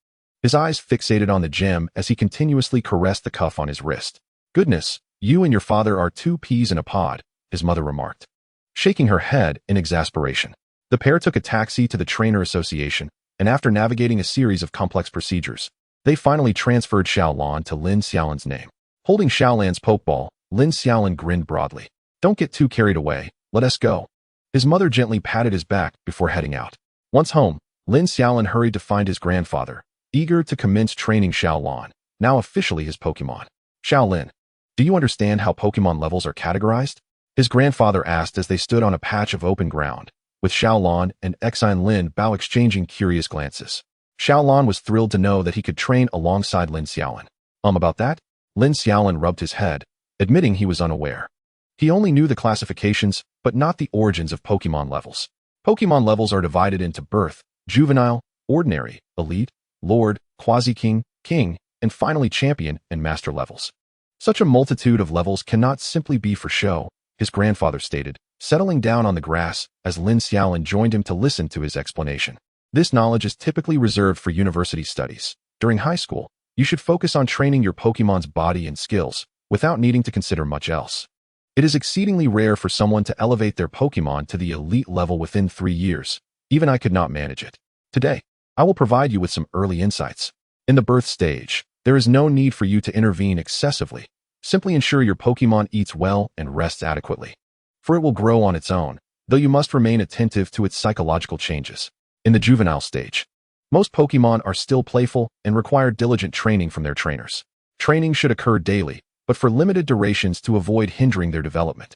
Speaker 1: his eyes fixated on the gem as he continuously caressed the cuff on his wrist. Goodness, you and your father are 2 peas in a pod, his mother remarked, shaking her head in exasperation. The pair took a taxi to the Trainer Association, and after navigating a series of complex procedures, they finally transferred Xiaolan to Lin Xiaolin's name. Holding Xiaolan's pokeball, Lin Xiaolin grinned broadly. Don't get too carried away, let us go. His mother gently patted his back before heading out. Once home, Lin Xiaolin hurried to find his grandfather, eager to commence training Xiaolan, now officially his Pokémon. Xiaolin, do you understand how Pokémon levels are categorized? His grandfather asked as they stood on a patch of open ground, with Xiaolan and Exine Lin Bao exchanging curious glances. Xiaolan was thrilled to know that he could train alongside Lin Xiaolin. About that? Lin Xiaolin rubbed his head, admitting he was unaware. He only knew the classifications, but not the origins of Pokémon levels. Pokémon levels are divided into birth, juvenile, ordinary, elite, lord, quasi-king, king, and finally champion and master levels. Such a multitude of levels cannot simply be for show, his grandfather stated, settling down on the grass as Lin Xiaolin joined him to listen to his explanation. This knowledge is typically reserved for university studies. During high school, you should focus on training your Pokémon's body and skills, without needing to consider much else. It is exceedingly rare for someone to elevate their Pokémon to the elite level within 3 years. Even I could not manage it. Today, I will provide you with some early insights. In the birth stage, there is no need for you to intervene excessively. Simply ensure your Pokémon eats well and rests adequately, for it will grow on its own, though you must remain attentive to its psychological changes. In the juvenile stage, most Pokémon are still playful and require diligent training from their trainers. Training should occur daily, but for limited durations to avoid hindering their development,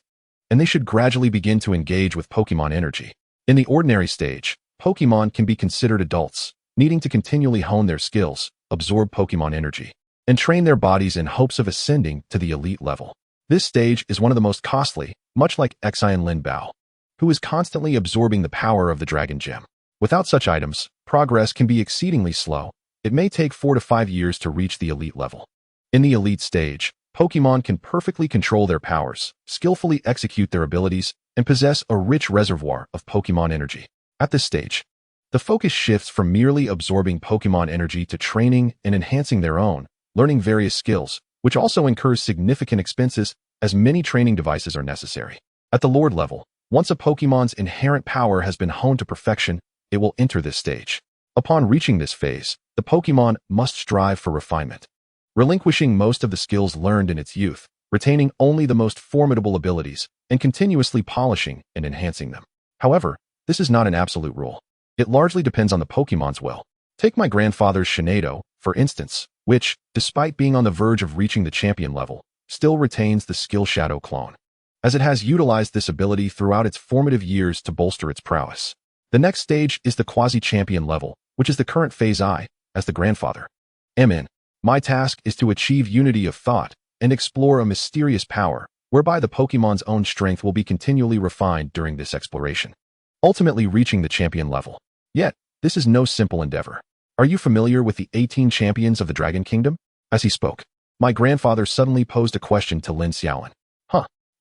Speaker 1: and they should gradually begin to engage with Pokémon energy. In the ordinary stage, Pokémon can be considered adults, needing to continually hone their skills, absorb Pokémon energy, and train their bodies in hopes of ascending to the elite level. This stage is one of the most costly, much like Exine Lin Bao, who is constantly absorbing the power of the Dragon Gem. Without such items, progress can be exceedingly slow. It may take 4 to 5 years to reach the elite level. In the elite stage, Pokémon can perfectly control their powers, skillfully execute their abilities, and possess a rich reservoir of Pokémon energy. At this stage, the focus shifts from merely absorbing Pokémon energy to training and enhancing their own, learning various skills, which also incurs significant expenses as many training devices are necessary. At the Lord level, once a Pokémon's inherent power has been honed to perfection, it will enter this stage. Upon reaching this phase, the Pokémon must strive for refinement, relinquishing most of the skills learned in its youth, retaining only the most formidable abilities, and continuously polishing and enhancing them. However, this is not an absolute rule. It largely depends on the Pokémon's will. Take my grandfather's Shinado, for instance, which, despite being on the verge of reaching the champion level, still retains the skill Shadow clone, as it has utilized this ability throughout its formative years to bolster its prowess. The next stage is the quasi-champion level, which is the current phase I, as the grandfather, am in. My task is to achieve unity of thought and explore a mysterious power, whereby the Pokémon's own strength will be continually refined during this exploration, ultimately reaching the champion level. Yet, this is no simple endeavor. Are you familiar with the 18 champions of the Dragon Kingdom? As he spoke, my grandfather suddenly posed a question to Lin Xiaolin.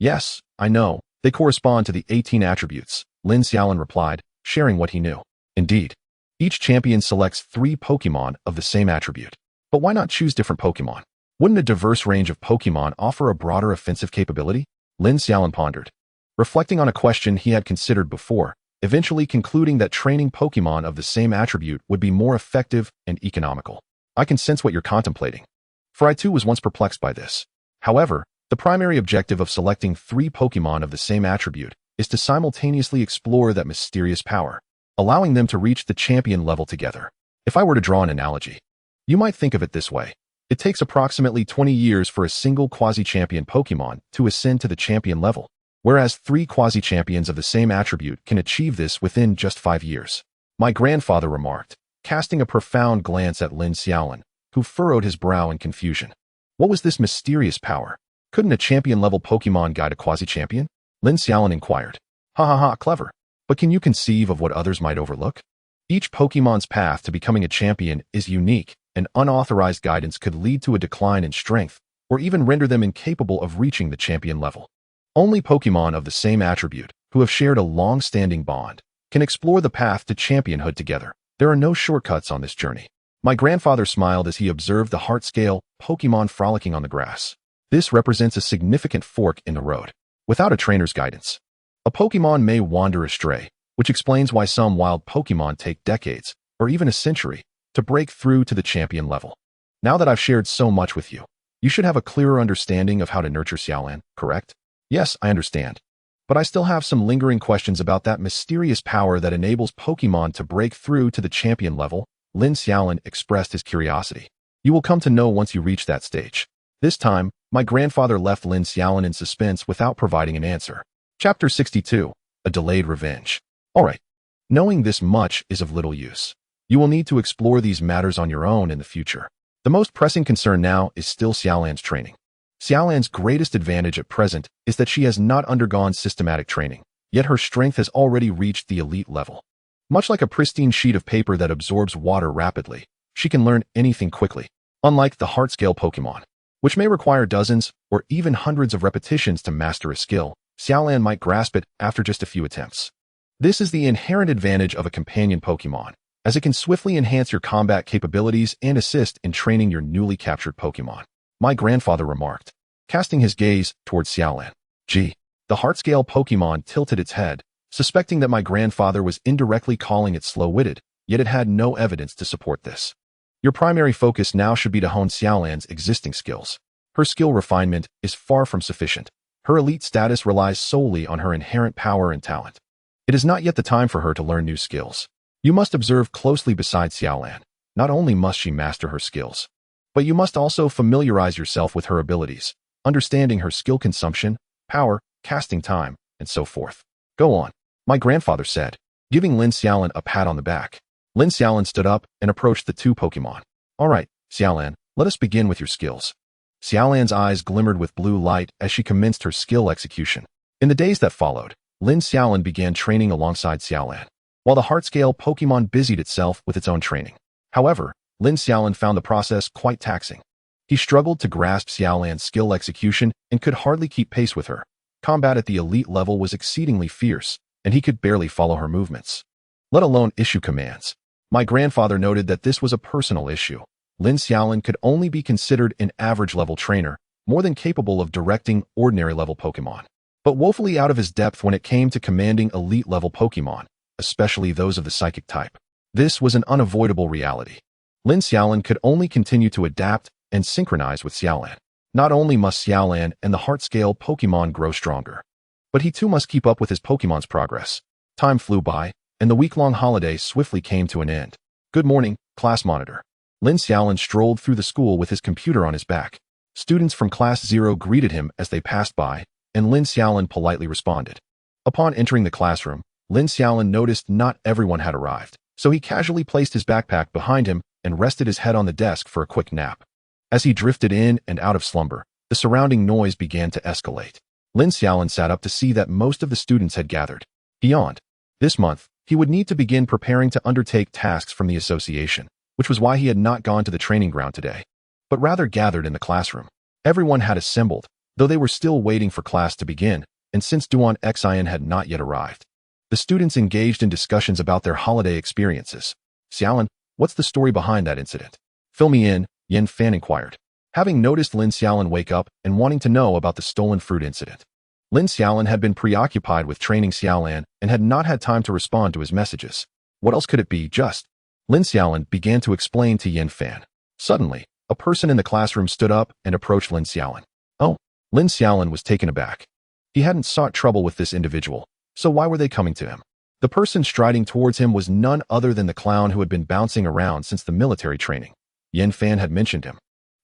Speaker 1: Yes, I know, They correspond to the 18 attributes, Lin Xiaolin replied, sharing what he knew. Indeed, each champion selects 3 Pokémon of the same attribute. But why not choose different Pokémon? Wouldn't a diverse range of Pokémon offer a broader offensive capability? Lin Xiaolin pondered, reflecting on a question he had considered before, eventually concluding that training Pokémon of the same attribute would be more effective and economical. I can sense what you're contemplating. For I too was once perplexed by this. However, the primary objective of selecting 3 Pokémon of the same attribute is to simultaneously explore that mysterious power, allowing them to reach the champion level together. If I were to draw an analogy, you might think of it this way. It takes approximately 20 years for a single quasi-champion Pokémon to ascend to the champion level, whereas 3 quasi-champions of the same attribute can achieve this within just 5 years. My grandfather remarked, casting a profound glance at Lin Xiaolin, who furrowed his brow in confusion. What was this mysterious power? Couldn't a champion-level Pokémon guide a quasi-champion? Lin Xiaolin inquired. Ha ha ha, clever. But can you conceive of what others might overlook? Each Pokémon's path to becoming a champion is unique, and unauthorized guidance could lead to a decline in strength, or even render them incapable of reaching the champion level. Only Pokémon of the same attribute, who have shared a long-standing bond, can explore the path to championhood together. There are no shortcuts on this journey. My grandfather smiled as he observed the heart-scale Pokémon frolicking on the grass. This represents a significant fork in the road. Without a trainer's guidance, a Pokémon may wander astray, which explains why some wild Pokémon take decades, or even a century, to break through to the champion level. Now that I've shared so much with you, you should have a clearer understanding of how to nurture Xiaolan, correct? Yes, I understand. But I still have some lingering questions about that mysterious power that enables Pokémon to break through to the champion level. Lin Xiaolin expressed his curiosity. You will come to know once you reach that stage. This time, my grandfather left Lin Xiaolin in suspense without providing an answer. Chapter 62. A Delayed Revenge. Alright. Knowing this much is of little use. You will need to explore these matters on your own in the future. The most pressing concern now is still Xiaolan's training. Xiaolan's greatest advantage at present is that she has not undergone systematic training, yet her strength has already reached the elite level. Much like a pristine sheet of paper that absorbs water rapidly, she can learn anything quickly, unlike the heart-scale Pokémon, which may require dozens or even hundreds of repetitions to master a skill. Xiaolan might grasp it after just a few attempts. This is the inherent advantage of a companion Pokémon, as it can swiftly enhance your combat capabilities and assist in training your newly captured Pokémon. My grandfather remarked, casting his gaze towards Xiaolan. Gee, the heart-scale Pokémon tilted its head, suspecting that my grandfather was indirectly calling it slow-witted, yet it had no evidence to support this. Your primary focus now should be to hone Xiaolan's existing skills. Her skill refinement is far from sufficient. Her elite status relies solely on her inherent power and talent. It is not yet the time for her to learn new skills. You must observe closely beside Xiaolan. Not only must she master her skills, but you must also familiarize yourself with her abilities, understanding her skill consumption, power, casting time, and so forth. Go on, my grandfather said, giving Lin Xiaolin a pat on the back. Lin Xiaolin stood up and approached the 2 Pokémon. All right, Xiaolan, let us begin with your skills. Xiaolan's eyes glimmered with blue light as she commenced her skill execution. In the days that followed, Lin Xiaolin began training alongside Xiaolan, while the heart-scale Pokémon busied itself with its own training. However, Lin Xiaolin found the process quite taxing. He struggled to grasp Xiaolan's skill execution and could hardly keep pace with her. Combat at the elite level was exceedingly fierce, and he could barely follow her movements, let alone issue commands. My grandfather noted that this was a personal issue. Lin Xiaolin could only be considered an average-level trainer, more than capable of directing ordinary-level Pokémon, but woefully out of his depth when it came to commanding elite-level Pokémon, especially those of the psychic type. This was an unavoidable reality. Lin Xiaolin could only continue to adapt and synchronize with Xiaolan. Not only must Xiaolan and the heart-scale Pokémon grow stronger, but he too must keep up with his Pokémon's progress. Time flew by, and the week-long holiday swiftly came to an end. Good morning, class monitor. Lin Xiaolin strolled through the school with his computer on his back. Students from Class 0 greeted him as they passed by, and Lin Xiaolin politely responded. Upon entering the classroom, Lin Xiaolin noticed not everyone had arrived, so he casually placed his backpack behind him and rested his head on the desk for a quick nap. As he drifted in and out of slumber, the surrounding noise began to escalate. Lin Xiaolin sat up to see that most of the students had gathered. Beyond this month, he would need to begin preparing to undertake tasks from the association, which was why he had not gone to the training ground today, but rather gathered in the classroom. Everyone had assembled, though they were still waiting for class to begin. and since Duan Xian had not yet arrived, the students engaged in discussions about their holiday experiences. Xiaolin, what's the story behind that incident? Fill me in, Yin Fan inquired, having noticed Lin Xiaolin wake up and wanting to know about the stolen fruit incident. Lin Xiaolin had been preoccupied with training Xiaolan and had not had time to respond to his messages. What else could it be, just? Lin Xiaolin began to explain to Yin Fan. Suddenly, a person in the classroom stood up and approached Lin Xiaolin. Oh, Lin Xiaolin was taken aback. He hadn't sought trouble with this individual, so why were they coming to him? The person striding towards him was none other than the clown who had been bouncing around since the military training. Yin Fan had mentioned him,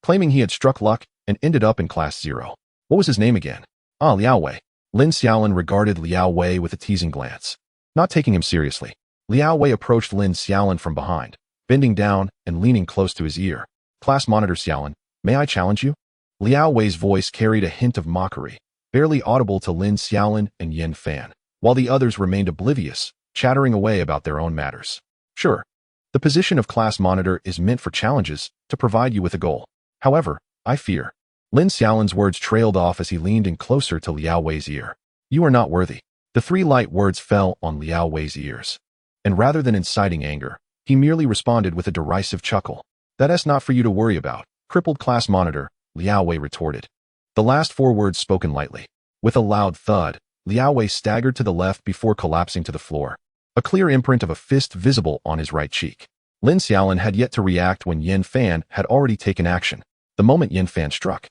Speaker 1: claiming he had struck luck and ended up in class 0. What was his name again? Ah, Liao Wei. Lin Xiaolin regarded Liao Wei with a teasing glance. Not taking him seriously, Liao Wei approached Lin Xiaolin from behind, bending down and leaning close to his ear. Class monitor Xiaolin, may I challenge you? Liao Wei's voice carried a hint of mockery, barely audible to Lin Xiaolin and Yin Fan, while the others remained oblivious, chattering away about their own matters. Sure, the position of class monitor is meant for challenges, to provide you with a goal. However, I fear. Lin Xiaolin's words trailed off as he leaned in closer to Liao Wei's ear. You are not worthy. The 3 light words fell on Liao Wei's ears, and rather than inciting anger, he merely responded with a derisive chuckle. That's not for you to worry about, crippled class monitor, Liao Wei retorted. The last 4 words spoken lightly. With a loud thud, Liao Wei staggered to the left before collapsing to the floor, a clear imprint of a fist visible on his right cheek. Lin Xiaolin had yet to react when Yin Fan had already taken action. The moment Yin Fan struck,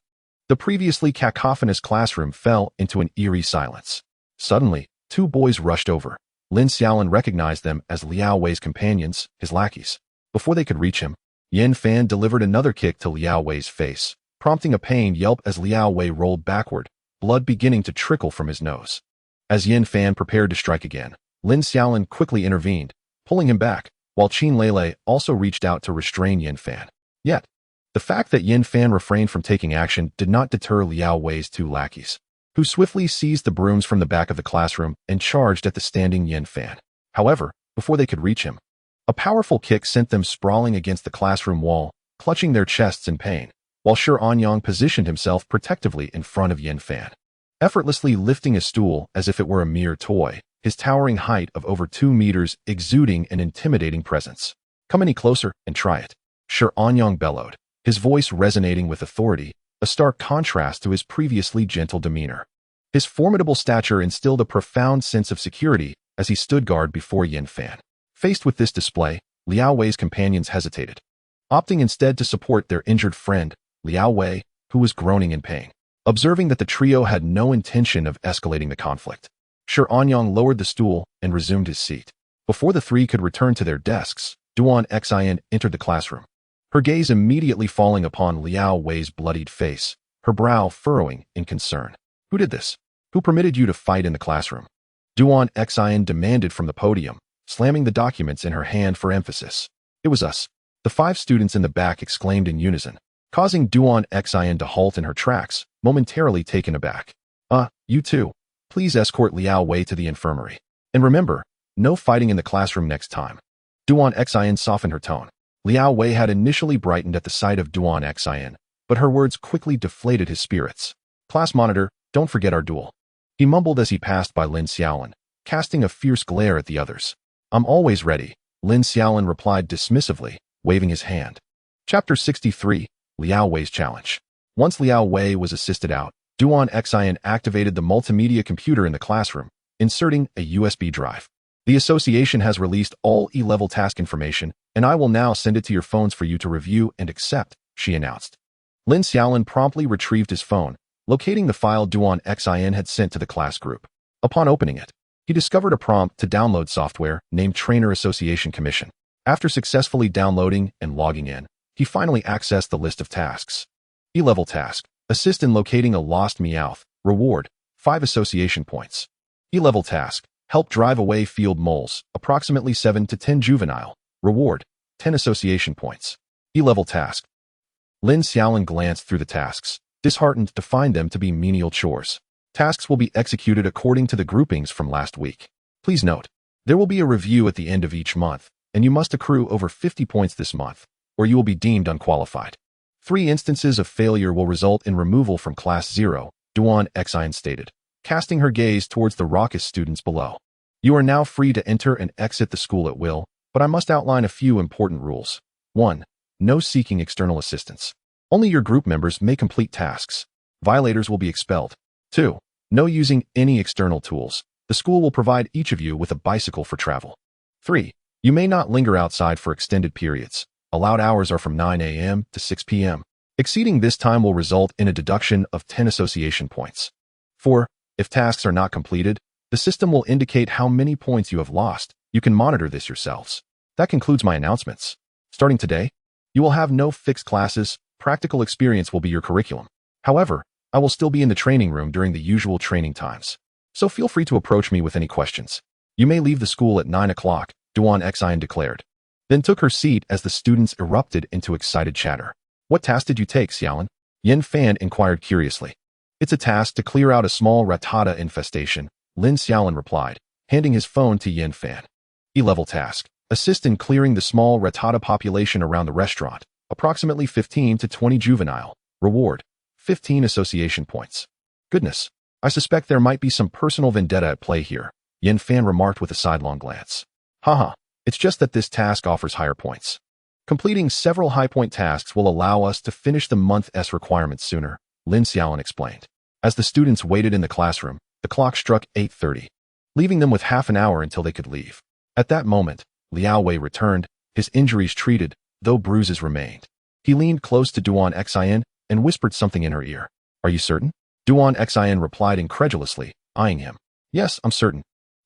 Speaker 1: the previously cacophonous classroom fell into an eerie silence. Suddenly, 2 boys rushed over. Lin Xiaolin recognized them as Liao Wei's companions, his lackeys. Before they could reach him, Yin Fan delivered another kick to Liao Wei's face, prompting a pained yelp as Liao Wei rolled backward, blood beginning to trickle from his nose. As Yin Fan prepared to strike again, Lin Xiaolin quickly intervened, pulling him back, while Qin Lele also reached out to restrain Yin Fan. Yet, the fact that Yin Fan refrained from taking action did not deter Liao Wei's 2 lackeys, who swiftly seized the brooms from the back of the classroom and charged at the standing Yin Fan. However, before they could reach him, a powerful kick sent them sprawling against the classroom wall, clutching their chests in pain, while Shi Anyang positioned himself protectively in front of Yin Fan, effortlessly lifting a stool as if it were a mere toy, his towering height of over 2 meters exuding an intimidating presence. Come any closer and try it, Shi Anyang bellowed, his voice resonating with authority, a stark contrast to his previously gentle demeanor. His formidable stature instilled a profound sense of security as he stood guard before Yin Fan. Faced with this display, Liao Wei's companions hesitated, opting instead to support their injured friend, Liao Wei, who was groaning in pain. Observing that the trio had no intention of escalating the conflict, Shi Anyang lowered the stool and resumed his seat. Before the 3 could return to their desks, Duan Xian entered the classroom, her gaze immediately falling upon Liao Wei's bloodied face, her brow furrowing in concern. Who did this? Who permitted you to fight in the classroom? Duan Xian demanded from the podium, slamming the documents in her hand for emphasis. It was us. The 5 students in the back exclaimed in unison, causing Duan Xian to halt in her tracks, momentarily taken aback. You too. Please escort Liao Wei to the infirmary. And remember, no fighting in the classroom next time. Duan Xian softened her tone. Liao Wei had initially brightened at the sight of Duan Xian, but her words quickly deflated his spirits. Class monitor, don't forget our duel. He mumbled as he passed by Lin Xiaolin, casting a fierce glare at the others. I'm always ready, Lin Xiaolin replied dismissively, waving his hand. Chapter 63, Liao Wei's Challenge. Once Liao Wei was assisted out, Duan Xian activated the multimedia computer in the classroom, inserting a USB drive. The association has released all E-level task information, and I will now send it to your phones for you to review and accept, she announced. Lin Xiaolin promptly retrieved his phone, locating the file Duan Xian had sent to the class group. Upon opening it, he discovered a prompt to download software named Trainer Association Commission. After successfully downloading and logging in, he finally accessed the list of tasks. E-level task: assist in locating a lost Meowth. Reward: 5 association points. E-level task: help drive away field moles, approximately 7 to 10 juvenile. Reward: 10 association points. E-level task. Lin Xiaolin glanced through the tasks, disheartened to find them to be menial chores. Tasks will be executed according to the groupings from last week. Please note, there will be a review at the end of each month, and you must accrue over 50 points this month, or you will be deemed unqualified. 3 instances of failure will result in removal from Class 0, Duan Xian stated. casting her gaze towards the raucous students below. You are now free to enter and exit the school at will, but I must outline a few important rules. 1. No seeking external assistance. Only your group members may complete tasks. Violators will be expelled. 2. No using any external tools. The school will provide each of you with a bicycle for travel. 3. You may not linger outside for extended periods. Allowed hours are from 9 a.m. to 6 p.m. Exceeding this time will result in a deduction of 10 association points. 4. If tasks are not completed, the system will indicate how many points you have lost. You can monitor this yourselves. That concludes my announcements. Starting today, you will have no fixed classes. Practical experience will be your curriculum. However, I will still be in the training room during the usual training times. So feel free to approach me with any questions. You may leave the school at 9 o'clock, Duan Xian declared. Then took her seat as the students erupted into excited chatter. What task did you take, Xiaolin? Yin Fan inquired curiously. It's a task to clear out a small ratata infestation, Lin Xiaolin replied, handing his phone to Yin Fan. E-level task. Assist in clearing the small ratata population around the restaurant, approximately 15 to 20 juvenile. Reward. 15 association points. Goodness, I suspect there might be some personal vendetta at play here, Yin Fan remarked with a sidelong glance. Haha, it's just that this task offers higher points. Completing several high-point tasks will allow us to finish the month's requirements sooner, Lin Xiaolin explained. As the students waited in the classroom, the clock struck 8:30, leaving them with half an hour until they could leave. At that moment, Liao Wei returned, his injuries treated, though bruises remained. He leaned close to Duan Xian and whispered something in her ear. Are you certain? Duan Xian replied incredulously, eyeing him. Yes, I'm certain.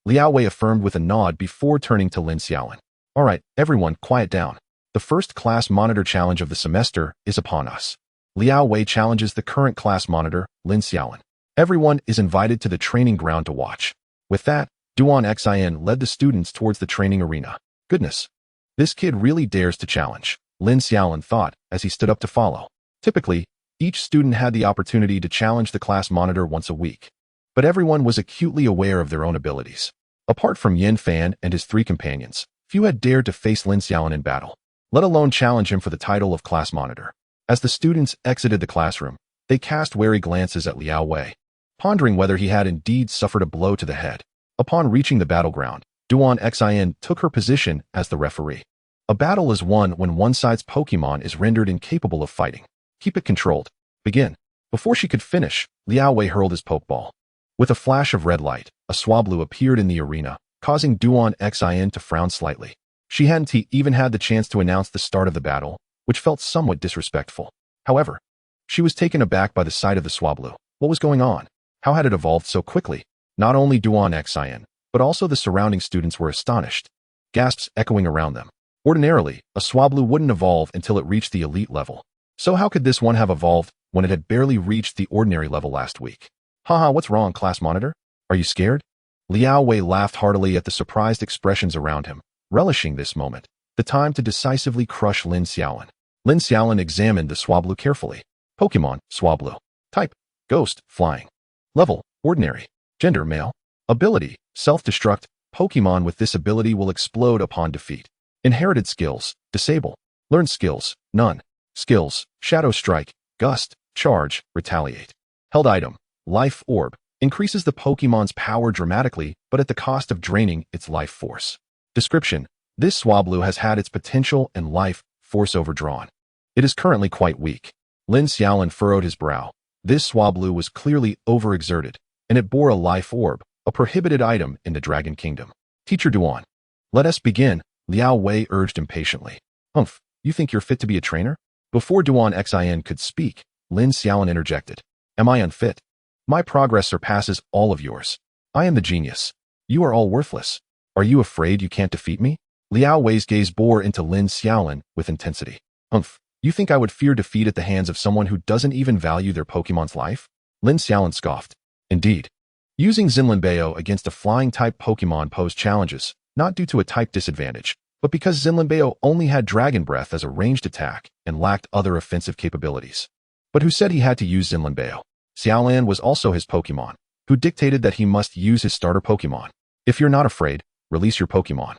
Speaker 1: Liao Wei affirmed with a nod before turning to Lin Xiaolin. All right, everyone, quiet down. The first class monitor challenge of the semester is upon us. Liao Wei challenges the current class monitor, Lin Xiaolin. Everyone is invited to the training ground to watch. With that, Duan Xian led the students towards the training arena. Goodness, this kid really dares to challenge, Lin Xiaolin thought as he stood up to follow. Typically, each student had the opportunity to challenge the class monitor once a week, but everyone was acutely aware of their own abilities. Apart from Yin Fan and his 3 companions, few had dared to face Lin Xiaolin in battle, let alone challenge him for the title of class monitor. As the students exited the classroom, they cast wary glances at Liao Wei, pondering whether he had indeed suffered a blow to the head. Upon reaching the battleground, Duan Xian took her position as the referee. A battle is won when one side's Pokémon is rendered incapable of fighting. Keep it controlled. Begin. Before she could finish, Liao Wei hurled his Pokeball. With a flash of red light, a Swablu appeared in the arena, causing Duan Xian to frown slightly. She hadn't even had the chance to announce the start of the battle, which felt somewhat disrespectful. However, she was taken aback by the sight of the Swablu. What was going on? How had it evolved so quickly? Not only Duan Xian, but also the surrounding students were astonished, gasps echoing around them. Ordinarily, a Swablu wouldn't evolve until it reached the elite level. So how could this one have evolved when it had barely reached the ordinary level last week? Haha, what's wrong, class monitor? Are you scared? Liao Wei laughed heartily at the surprised expressions around him, relishing this moment, the time to decisively crush Lin Xiaolin. Lin Xiaolin examined the Swablu carefully. Pokémon, Swablu. Type, Ghost, Flying. Level, Ordinary. Gender, Male. Ability, Self-Destruct. Pokémon with this ability will explode upon defeat. Inherited skills, Disable. Learned skills, None. Skills, Shadow Strike, Gust, Charge, Retaliate. Held item, Life Orb. Increases the Pokémon's power dramatically, but at the cost of draining its life force. Description: this Swablu has had its potential and life force overdrawn. It is currently quite weak. Lin Xiaolin furrowed his brow. This Swablu was clearly overexerted, and it bore a life orb, a prohibited item in the Dragon Kingdom. Teacher Duan. Let us begin, Liao Wei urged impatiently. Humph, you think you're fit to be a trainer? Before Duan Xian could speak, Lin Xiaolin interjected. Am I unfit? My progress surpasses all of yours. I am the genius. You are all worthless. Are you afraid you can't defeat me? Liao Wei's gaze bore into Lin Xiaolin with intensity. Humph, you think I would fear defeat at the hands of someone who doesn't even value their Pokemon's life? Lin Xiaolin scoffed. Indeed. Using Zinlinbeo against a flying-type Pokemon posed challenges, not due to a type disadvantage, but because Zinlinbeo only had Dragon Breath as a ranged attack and lacked other offensive capabilities. But who said he had to use Zinlinbeo? Xiaolan was also his Pokemon, who dictated that he must use his starter Pokemon. If you're not afraid, release your Pokemon.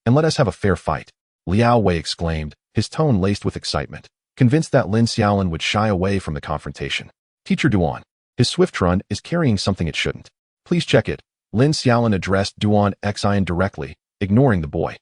Speaker 1: And let us have a fair fight, Liao Wei exclaimed, his tone laced with excitement, convinced that Lin Xiaolin would shy away from the confrontation. Teacher Duan. His Swift Run is carrying something it shouldn't. Please check it. Lin Xiaolin addressed Duan Xin directly, ignoring the boy.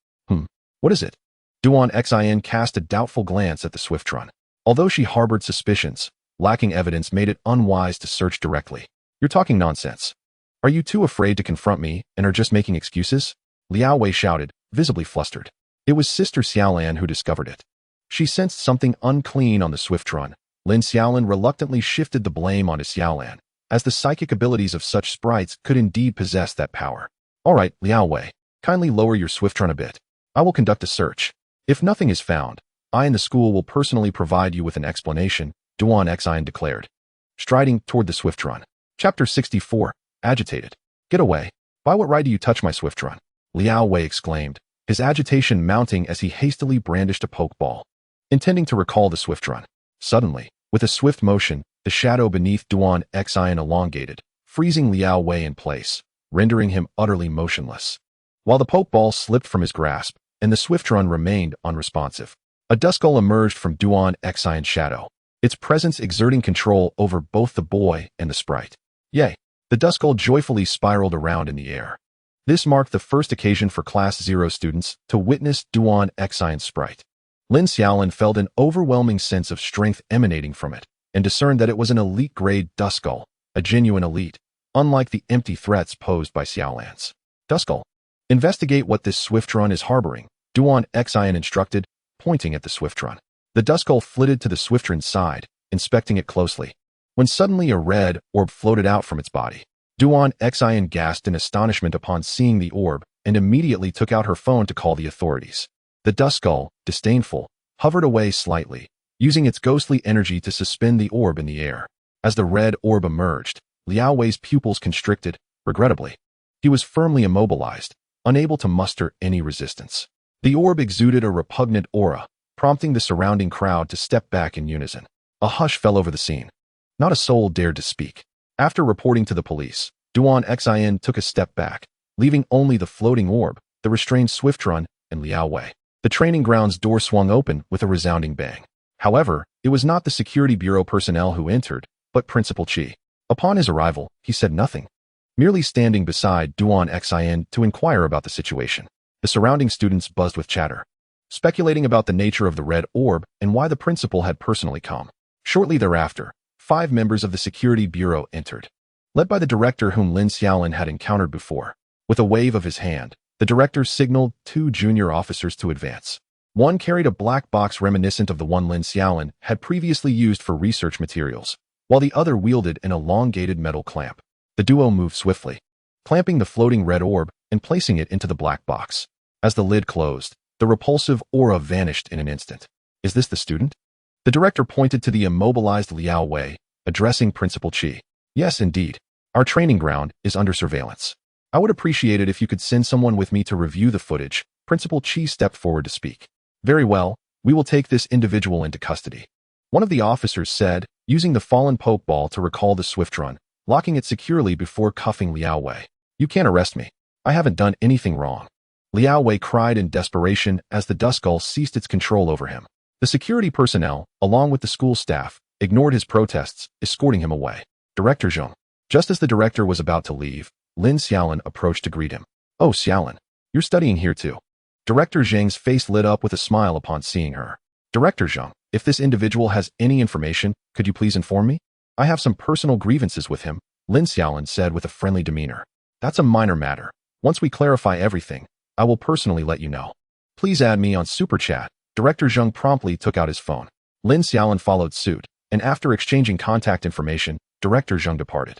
Speaker 1: What is it? Duan Xin cast a doubtful glance at the Swiftron. Although she harbored suspicions, lacking evidence made it unwise to search directly. You're talking nonsense. Are you too afraid to confront me and are just making excuses? Liao Wei shouted, visibly flustered. It was Sister Xiaolan who discovered it. She sensed something unclean on the Swiftron. Lin Xiaolin reluctantly shifted the blame onto Xiaolan, as the psychic abilities of such sprites could indeed possess that power. All right, Liao Wei, kindly lower your Swiftron a bit. I will conduct a search. If nothing is found, I and the school will personally provide you with an explanation, Duan Xin declared. Striding toward the Swiftron. Chapter 64. Agitated. Get away. By what right do you touch my Swiftron? Liao Wei exclaimed, his agitation mounting as he hastily brandished a pokeball, intending to recall the Swiftron. Suddenly, with a swift motion, the shadow beneath Duan Xin elongated, freezing Liao Wei in place, rendering him utterly motionless. While the pokeball slipped from his grasp, and the Swiftron remained unresponsive, a Duskull emerged from Duan Xion's shadow, its presence exerting control over both the boy and the sprite. Yay! The Duskull joyfully spiraled around in the air. This marked the first occasion for Class 0 students to witness Duan Xion's sprite. Lin Xiaolin felt an overwhelming sense of strength emanating from it, and discerned that it was an elite-grade Duskull, a genuine elite, unlike the empty threats posed by Xiaolan's. Duskull, investigate what this Swiftron is harboring, Duan Xion instructed, pointing at the Swiftron. The Duskull flitted to the Swiftron's side, inspecting it closely, when suddenly a red orb floated out from its body. Duan Xion gasped in astonishment upon seeing the orb and immediately took out her phone to call the authorities. The Duskull, disdainful, hovered away slightly, using its ghostly energy to suspend the orb in the air. As the red orb emerged, Liao Wei's pupils constricted, regrettably. He was firmly immobilized, unable to muster any resistance. The orb exuded a repugnant aura, prompting the surrounding crowd to step back in unison. A hush fell over the scene. Not a soul dared to speak. After reporting to the police, Duan Xin took a step back, leaving only the floating orb, the restrained Swiftron, and Liao Wei. The training grounds door swung open with a resounding bang. However, it was not the Security Bureau personnel who entered, but Principal Qi. Upon his arrival, he said nothing, merely standing beside Duan Xin to inquire about the situation. The surrounding students buzzed with chatter, speculating about the nature of the red orb and why the principal had personally come. Shortly thereafter, 5 members of the Security Bureau entered, led by the director whom Lin Xiaolin had encountered before. With a wave of his hand, the director signaled 2 junior officers to advance. One carried a black box reminiscent of the one Lin Xiaolin had previously used for research materials, while the other wielded an elongated metal clamp. The duo moved swiftly, clamping the floating red orb and placing it into the black box. As the lid closed, the repulsive aura vanished in an instant. Is this the student? The director pointed to the immobilized Liao Wei, addressing Principal Qi. Yes, indeed. Our training ground is under surveillance. I would appreciate it if you could send someone with me to review the footage. Principal Qi stepped forward to speak. Very well, we will take this individual into custody. One of the officers said, using the fallen pokeball to recall the Swiftron, locking it securely before cuffing Liao Wei. You can't arrest me. I haven't done anything wrong. Liao Wei cried in desperation as the Duskull ceased its control over him. The security personnel, along with the school staff, ignored his protests, escorting him away. Director Zheng. Just as the director was about to leave, Lin Xiaolin approached to greet him. Oh, Xiaolin, you're studying here too. Director Zheng's face lit up with a smile upon seeing her. Director Zheng, if this individual has any information, could you please inform me? I have some personal grievances with him, Lin Xiaolin said with a friendly demeanor. That's a minor matter. Once we clarify everything, I will personally let you know. Please add me on Super Chat. Director Zheng promptly took out his phone. Lin Xiaolin followed suit, and after exchanging contact information, Director Zheng departed.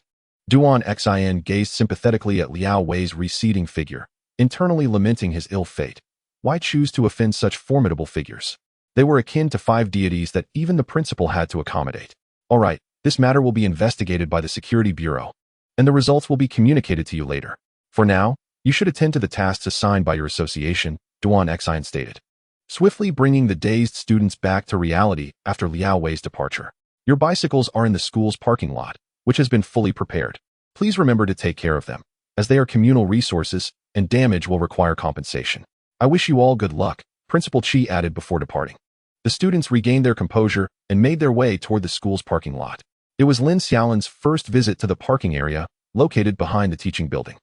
Speaker 1: Duan Xin gazed sympathetically at Liao Wei's receding figure, internally lamenting his ill fate. Why choose to offend such formidable figures? They were akin to 5 deities that even the principal had to accommodate. All right, this matter will be investigated by the Security Bureau, and the results will be communicated to you later. For now, you should attend to the tasks assigned by your association, Duan Xin stated, swiftly bringing the dazed students back to reality after Liao Wei's departure. Your bicycles are in the school's parking lot, which has been fully prepared. Please remember to take care of them, as they are communal resources, and damage will require compensation. I wish you all good luck, Principal Qi added before departing. The students regained their composure and made their way toward the school's parking lot. It was Lin Xiaolin's first visit to the parking area, located behind the teaching building.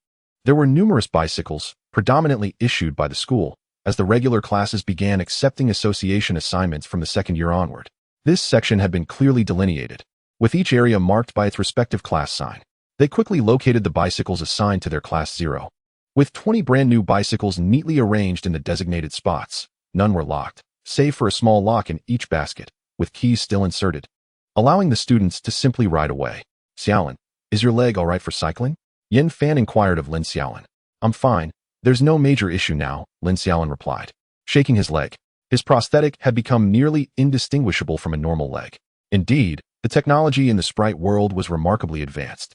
Speaker 1: There were numerous bicycles, predominantly issued by the school, as the regular classes began accepting association assignments from the second year onward. This section had been clearly delineated, with each area marked by its respective class sign. They quickly located the bicycles assigned to their Class 0. With 20 brand new bicycles neatly arranged in the designated spots, none were locked, save for a small lock in each basket, with keys still inserted, allowing the students to simply ride away. Xiaolin, is your leg all right for cycling? Yin Fan inquired of Lin Xiaolin. I'm fine. There's no major issue now, Lin Xiaolin replied, shaking his leg. His prosthetic had become nearly indistinguishable from a normal leg. Indeed, the technology in the sprite world was remarkably advanced.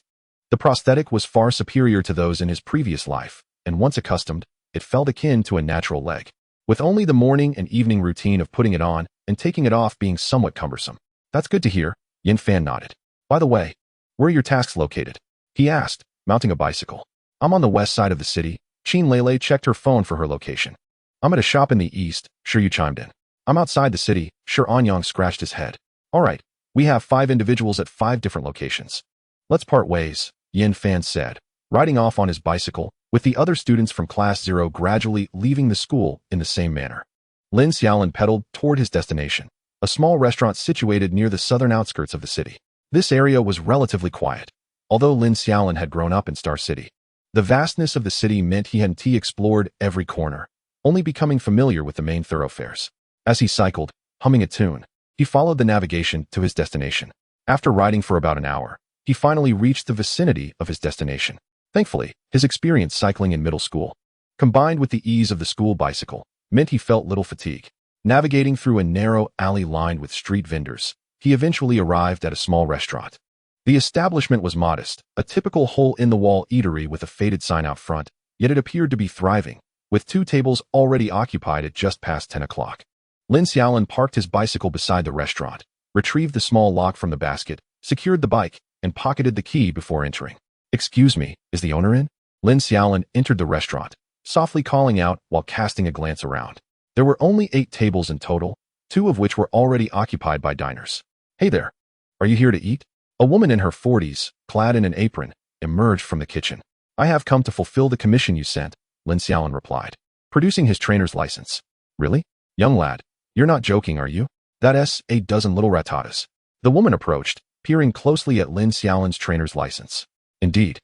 Speaker 1: The prosthetic was far superior to those in his previous life, and once accustomed, it felt akin to a natural leg, with only the morning and evening routine of putting it on and taking it off being somewhat cumbersome. That's good to hear, Yin Fan nodded. By the way, where are your tasks located? He asked, mounting a bicycle. I'm on the west side of the city. Qin Lele checked her phone for her location. I'm at a shop in the east, Sure you chimed in. I'm outside the city, Sure Anyang scratched his head. All right, we have 5 individuals at 5 different locations. Let's part ways, Yin Fan said, riding off on his bicycle, with the other students from Class 0 gradually leaving the school in the same manner. Lin Xiaolin pedaled toward his destination, a small restaurant situated near the southern outskirts of the city. This area was relatively quiet, although Lin Xiaolin had grown up in Star City. The vastness of the city meant he hadn't explored every corner, only becoming familiar with the main thoroughfares. As he cycled, humming a tune, he followed the navigation to his destination. After riding for about an hour, he finally reached the vicinity of his destination. Thankfully, his experience cycling in middle school, combined with the ease of the school bicycle, meant he felt little fatigue. Navigating through a narrow alley lined with street vendors, he eventually arrived at a small restaurant. The establishment was modest, a typical hole-in-the-wall eatery with a faded sign out front, yet it appeared to be thriving, with 2 tables already occupied at just past 10 o'clock. Lin Xiaolin parked his bicycle beside the restaurant, retrieved the small lock from the basket, secured the bike, and pocketed the key before entering. Excuse me, is the owner in? Lin Xiaolin entered the restaurant, softly calling out while casting a glance around. There were only 8 tables in total, 2 of which were already occupied by diners. Hey there, are you here to eat? A woman in her 40s, clad in an apron, emerged from the kitchen. I have come to fulfill the commission you sent, Lin Xiaolin replied, producing his trainer's license. Really? Young lad, you're not joking, are you? That's a dozen little ratatas. The woman approached, peering closely at Lin Xiaolin's trainer's license. Indeed.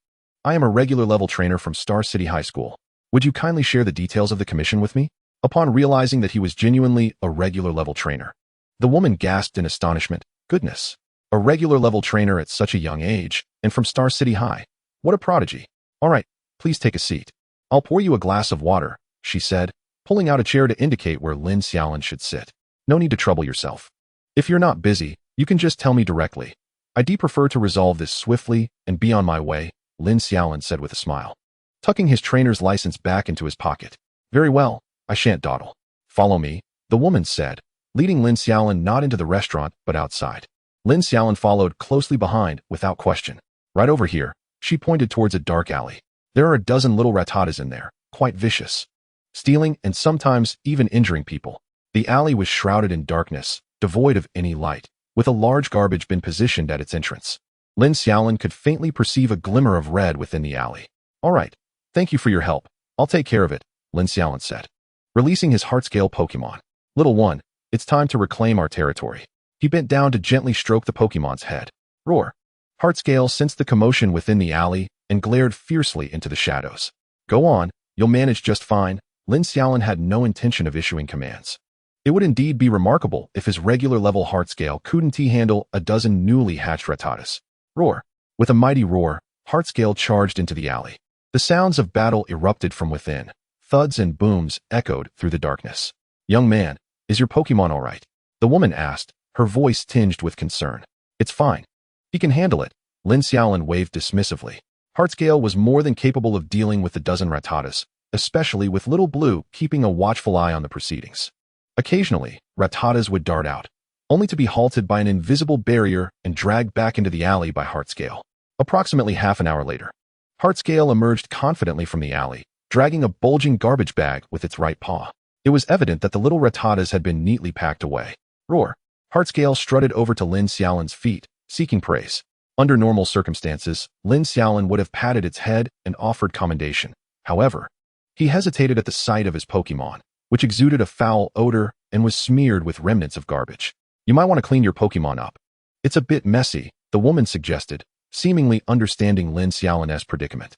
Speaker 1: I am a regular level trainer from Star City High School. Would you kindly share the details of the commission with me? Upon realizing that he was genuinely a regular level trainer, the woman gasped in astonishment. Goodness. A regular level trainer at such a young age, and from Star City High. What a prodigy. All right, please take a seat. I'll pour you a glass of water, she said, pulling out a chair to indicate where Lin Xiaolin should sit. No need to trouble yourself. If you're not busy, you can just tell me directly. I'd prefer to resolve this swiftly and be on my way, Lin Xiaolin said with a smile, tucking his trainer's license back into his pocket. Very well, I shan't dawdle. Follow me, the woman said, leading Lin Xiaolin not into the restaurant but outside. Lin Xiaolin followed closely behind without question. Right over here, she pointed towards a dark alley. There are a dozen little ratatas in there, quite vicious, stealing and sometimes even injuring people. The alley was shrouded in darkness, devoid of any light, with a large garbage bin positioned at its entrance. Lin Xiaolin could faintly perceive a glimmer of red within the alley. All right, thank you for your help. I'll take care of it, Lin Xiaolin said, releasing his heart-scale Pokémon. Little one, it's time to reclaim our territory. He bent down to gently stroke the Pokémon's head. Roar. Heartscale sensed the commotion within the alley and glared fiercely into the shadows. Go on, you'll manage just fine. Lin Xiaolin had no intention of issuing commands. It would indeed be remarkable if his regular level Heartscale couldn't handle a dozen newly hatched ratatas. Roar. With a mighty roar, Heartscale charged into the alley. The sounds of battle erupted from within. Thuds and booms echoed through the darkness. Young man, is your Pokémon all right? The woman asked, her voice tinged with concern. It's fine. He can handle it, Lin Xiaolin waved dismissively. Heartscale was more than capable of dealing with the dozen ratatas, especially with Little Blue keeping a watchful eye on the proceedings. Occasionally, ratatas would dart out, only to be halted by an invisible barrier and dragged back into the alley by Heartscale. Approximately half an hour later, Heartscale emerged confidently from the alley, dragging a bulging garbage bag with its right paw. It was evident that the little ratatas had been neatly packed away. Roar. Heartscale strutted over to Lin Xiaolin's feet, seeking praise. Under normal circumstances, Lin Xiaolin would have patted its head and offered commendation. However, he hesitated at the sight of his Pokémon, which exuded a foul odor and was smeared with remnants of garbage. You might want to clean your Pokémon up. It's a bit messy, the woman suggested, seemingly understanding Lin Xiaolin's predicament.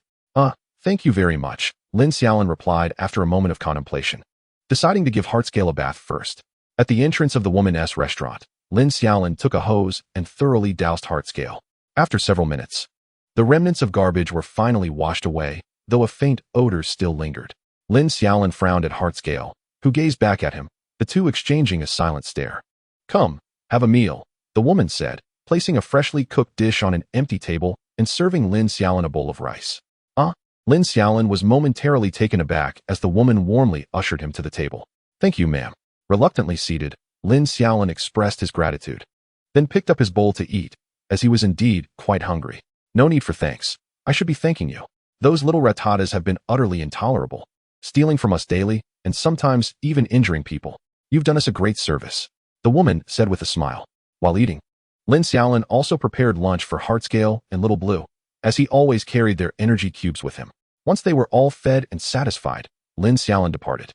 Speaker 1: Thank you very much, Lin Xiaolin replied after a moment of contemplation, deciding to give Hartscale a bath first. At the entrance of the woman's restaurant, Lin Xiaolin took a hose and thoroughly doused Hartscale. After several minutes, the remnants of garbage were finally washed away, though a faint odor still lingered. Lin Xiaolin frowned at Hartscale, who gazed back at him, the two exchanging a silent stare. Come, have a meal, the woman said, placing a freshly cooked dish on an empty table and serving Lin Xiaolin a bowl of rice. Lin Xiaolin was momentarily taken aback as the woman warmly ushered him to the table. Thank you, ma'am. Reluctantly seated, Lin Xiaolin expressed his gratitude, then picked up his bowl to eat, as he was indeed quite hungry. No need for thanks. I should be thanking you. Those little rattatas have been utterly intolerable, stealing from us daily and sometimes even injuring people. You've done us a great service, the woman said with a smile. While eating, Lin Xiaolin also prepared lunch for Hartscale and Little Blue, as he always carried their energy cubes with him. Once they were all fed and satisfied, Lin Xiaolin departed.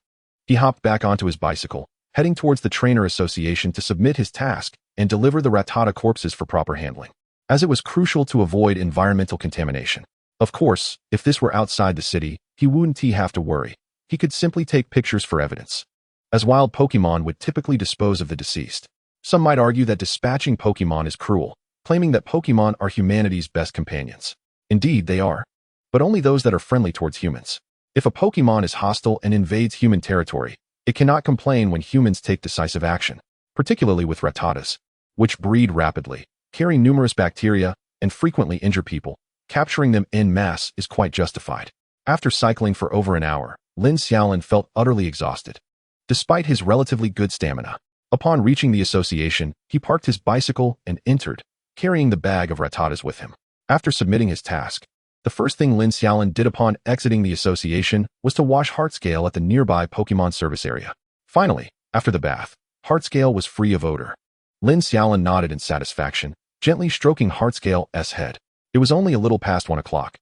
Speaker 1: He hopped back onto his bicycle, heading towards the Trainer Association to submit his task and deliver the Rattata corpses for proper handling, as it was crucial to avoid environmental contamination. Of course, if this were outside the city, he wouldn't have to worry. He could simply take pictures for evidence, as wild Pokémon would typically dispose of the deceased. Some might argue that dispatching Pokémon is cruel, claiming that Pokémon are humanity's best companions. Indeed, they are, but only those that are friendly towards humans. If a Pokémon is hostile and invades human territory, it cannot complain when humans take decisive action, particularly with Rattatas, which breed rapidly, carry numerous bacteria, and frequently injure people. Capturing them en masse is quite justified. After cycling for over an hour, Lin Xiaolin felt utterly exhausted, despite his relatively good stamina. Upon reaching the association, he parked his bicycle and entered, carrying the bag of Rattatas with him. After submitting his task, the first thing Lin Xiaolin did upon exiting the association was to wash Hartscale at the nearby Pokémon service area. Finally, after the bath, Hartscale was free of odor. Lin Xiaolin nodded in satisfaction, gently stroking Hartscale's head. It was only a little past 1 o'clock,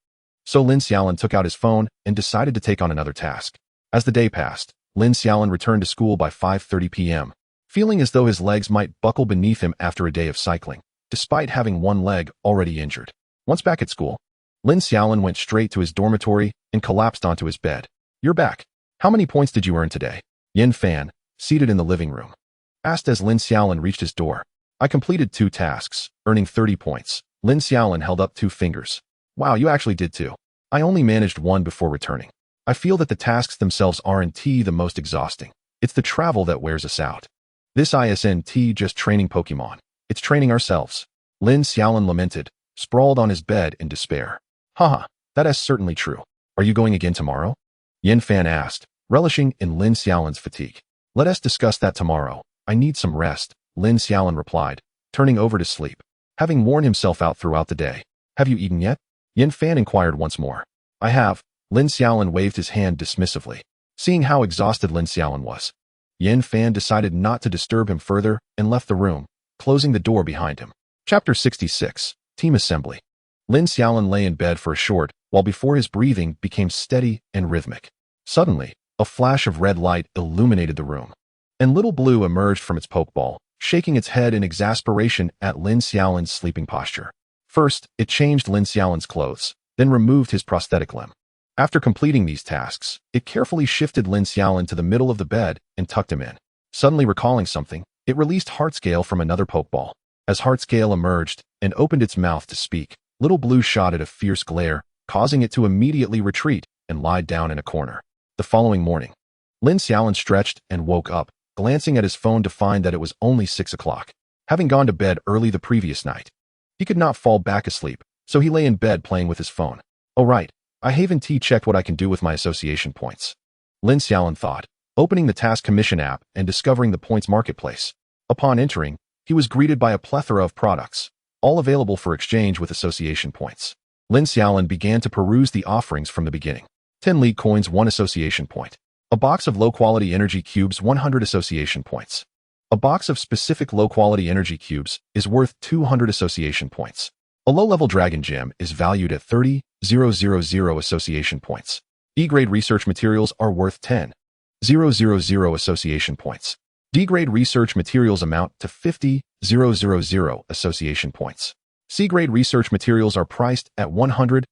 Speaker 1: so Lin Xiaolin took out his phone and decided to take on another task. As the day passed, Lin Xiaolin returned to school by 5:30 p.m., feeling as though his legs might buckle beneath him after a day of cycling, despite having one leg already injured. Once back at school, Lin Xiaolin went straight to his dormitory and collapsed onto his bed. You're back. How many points did you earn today? Yin Fan, seated in the living room, asked as Lin Xiaolin reached his door. I completed 2 tasks, earning 30 points. Lin Xiaolin held up 2 fingers. Wow, you actually did 2. I only managed 1 before returning. I feel that the tasks themselves aren't the most exhausting. It's the travel that wears us out. This isn't just training Pokémon. It's training ourselves. Lin Xiaolin lamented, sprawled on his bed in despair. Haha, that is certainly true. Are you going again tomorrow? Yin Fan asked, relishing in Lin Xiaolin's fatigue. Let us discuss that tomorrow. I need some rest, Lin Xiaolin replied, turning over to sleep, having worn himself out throughout the day. Have you eaten yet? Yin Fan inquired once more. I have. Lin Xiaolin waved his hand dismissively. Seeing how exhausted Lin Xiaolin was, Yin Fan decided not to disturb him further and left the room, closing the door behind him. Chapter 66, Team Assembly. Lin Xiaolin lay in bed for a short while before his breathing became steady and rhythmic. Suddenly, a flash of red light illuminated the room, and Little Blue emerged from its pokeball, shaking its head in exasperation at Lin Xiaolin's sleeping posture. First, it changed Lin Xiaolin's clothes, then removed his prosthetic limb. After completing these tasks, it carefully shifted Lin Xiaolin to the middle of the bed and tucked him in. Suddenly recalling something, it released Hartscale from another pokeball. As Hartscale emerged and opened its mouth to speak, Little Blue shot at a fierce glare, causing it to immediately retreat and lie down in a corner. The following morning, Lin Xiaolin stretched and woke up, glancing at his phone to find that it was only 6 o'clock. Having gone to bed early the previous night, he could not fall back asleep, so he lay in bed playing with his phone. Oh right, I haven't checked what I can do with my association points, Lin Xiaolin thought, opening the Task Commission app and discovering the points marketplace. Upon entering, he was greeted by a plethora of products, all available for exchange with association points. Lin Xiaolin began to peruse the offerings from the beginning. 10 league coins, 1 association point. A box of low-quality energy cubes, 100 association points. A box of specific low-quality energy cubes is worth 200 association points. A low-level dragon gem is valued at 30,000 association points. E-grade research materials are worth 10,000 association points. D-grade research materials amount to 50,000 association points. C-grade research materials are priced at 100,000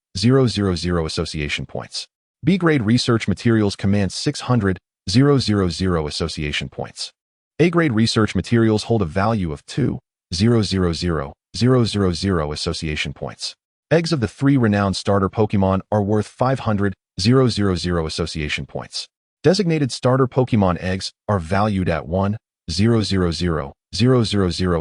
Speaker 1: association points. B-grade research materials command 600,000 association points. A-grade research materials hold a value of 2,000 association points. Eggs of the 3 renowned starter Pokémon are worth 500,000 association points. Designated starter Pokémon eggs are valued at 1,000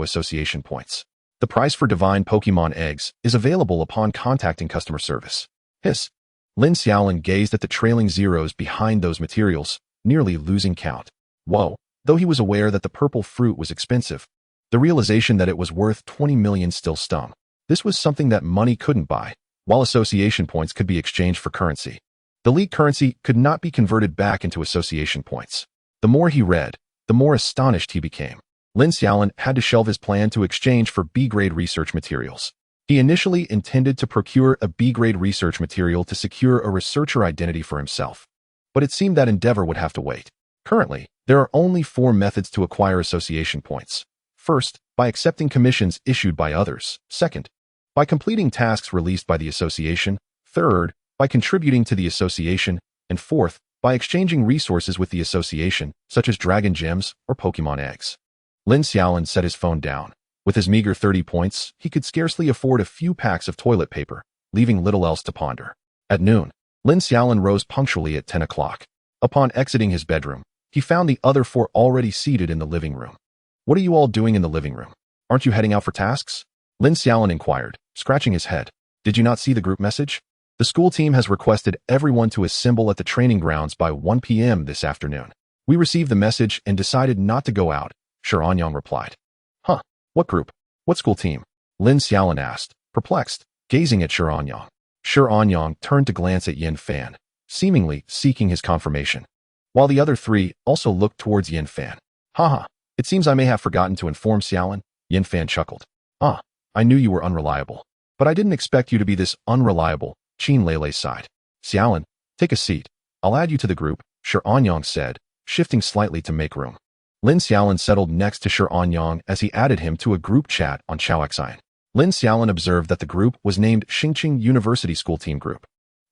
Speaker 1: association points. The price for divine Pokémon eggs is available upon contacting customer service. Hiss. Lin Xiaolin gazed at the trailing zeros behind those materials, nearly losing count. Whoa. Though he was aware that the purple fruit was expensive, the realization that it was worth 20 million still stung. This was something that money couldn't buy, while association points could be exchanged for currency. The league currency could not be converted back into association points. The more he read, the more astonished he became. Lin Xiaolin had to shelve his plan to exchange for B-grade research materials. He initially intended to procure a B-grade research material to secure a researcher identity for himself, but it seemed that endeavor would have to wait. Currently, there are only 4 methods to acquire association points. First, by accepting commissions issued by others. Second, by completing tasks released by the association. Third, by contributing to the association. And fourth, by exchanging resources with the association, such as dragon gems or Pokémon eggs. Lin Xiaolin set his phone down. With his meager 30 points, he could scarcely afford a few packs of toilet paper, leaving little else to ponder. At noon, Lin Xiaolin rose punctually at 10 o'clock. Upon exiting his bedroom, he found the other 4 already seated in the living room. What are you all doing in the living room? Aren't you heading out for tasks? Lin Xiaolin inquired, scratching his head. Did you not see the group message? The school team has requested everyone to assemble at the training grounds by 1 p.m. this afternoon. We received the message and decided not to go out, Xiaolin replied. Huh, what group? What school team? Lin Xiaolin asked, perplexed, gazing at Xiaolin. Xiaolin turned to glance at Yin Fan, seemingly seeking his confirmation, while the other 3 also looked towards Yin Fan. Haha, it seems I may have forgotten to inform Xiaolin, Yin Fan chuckled. Ah, I knew you were unreliable, but I didn't expect you to be this unreliable, Qin Lele sighed. Xiaolin, take a seat. I'll add you to the group, Xiaolin said, shifting slightly to make room. Lin Xiaolin settled next to Xiaolin as he added him to a group chat on Xiaoxian. Lin Xiaolin observed that the group was named Xingqing University School Team Group.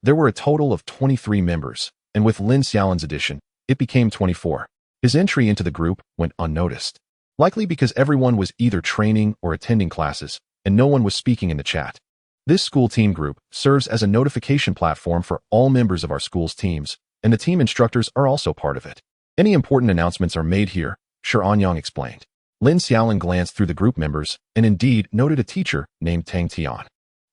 Speaker 1: There were a total of 23 members, and with Lin Xiaolin's addition, it became 24. His entry into the group went unnoticed, likely because everyone was either training or attending classes, and no one was speaking in the chat. This school team group serves as a notification platform for all members of our school's teams, and the team instructors are also part of it. Any important announcements are made here, Xiaolin explained. Lin Xiaolin glanced through the group members and indeed noted a teacher named Tang Tian.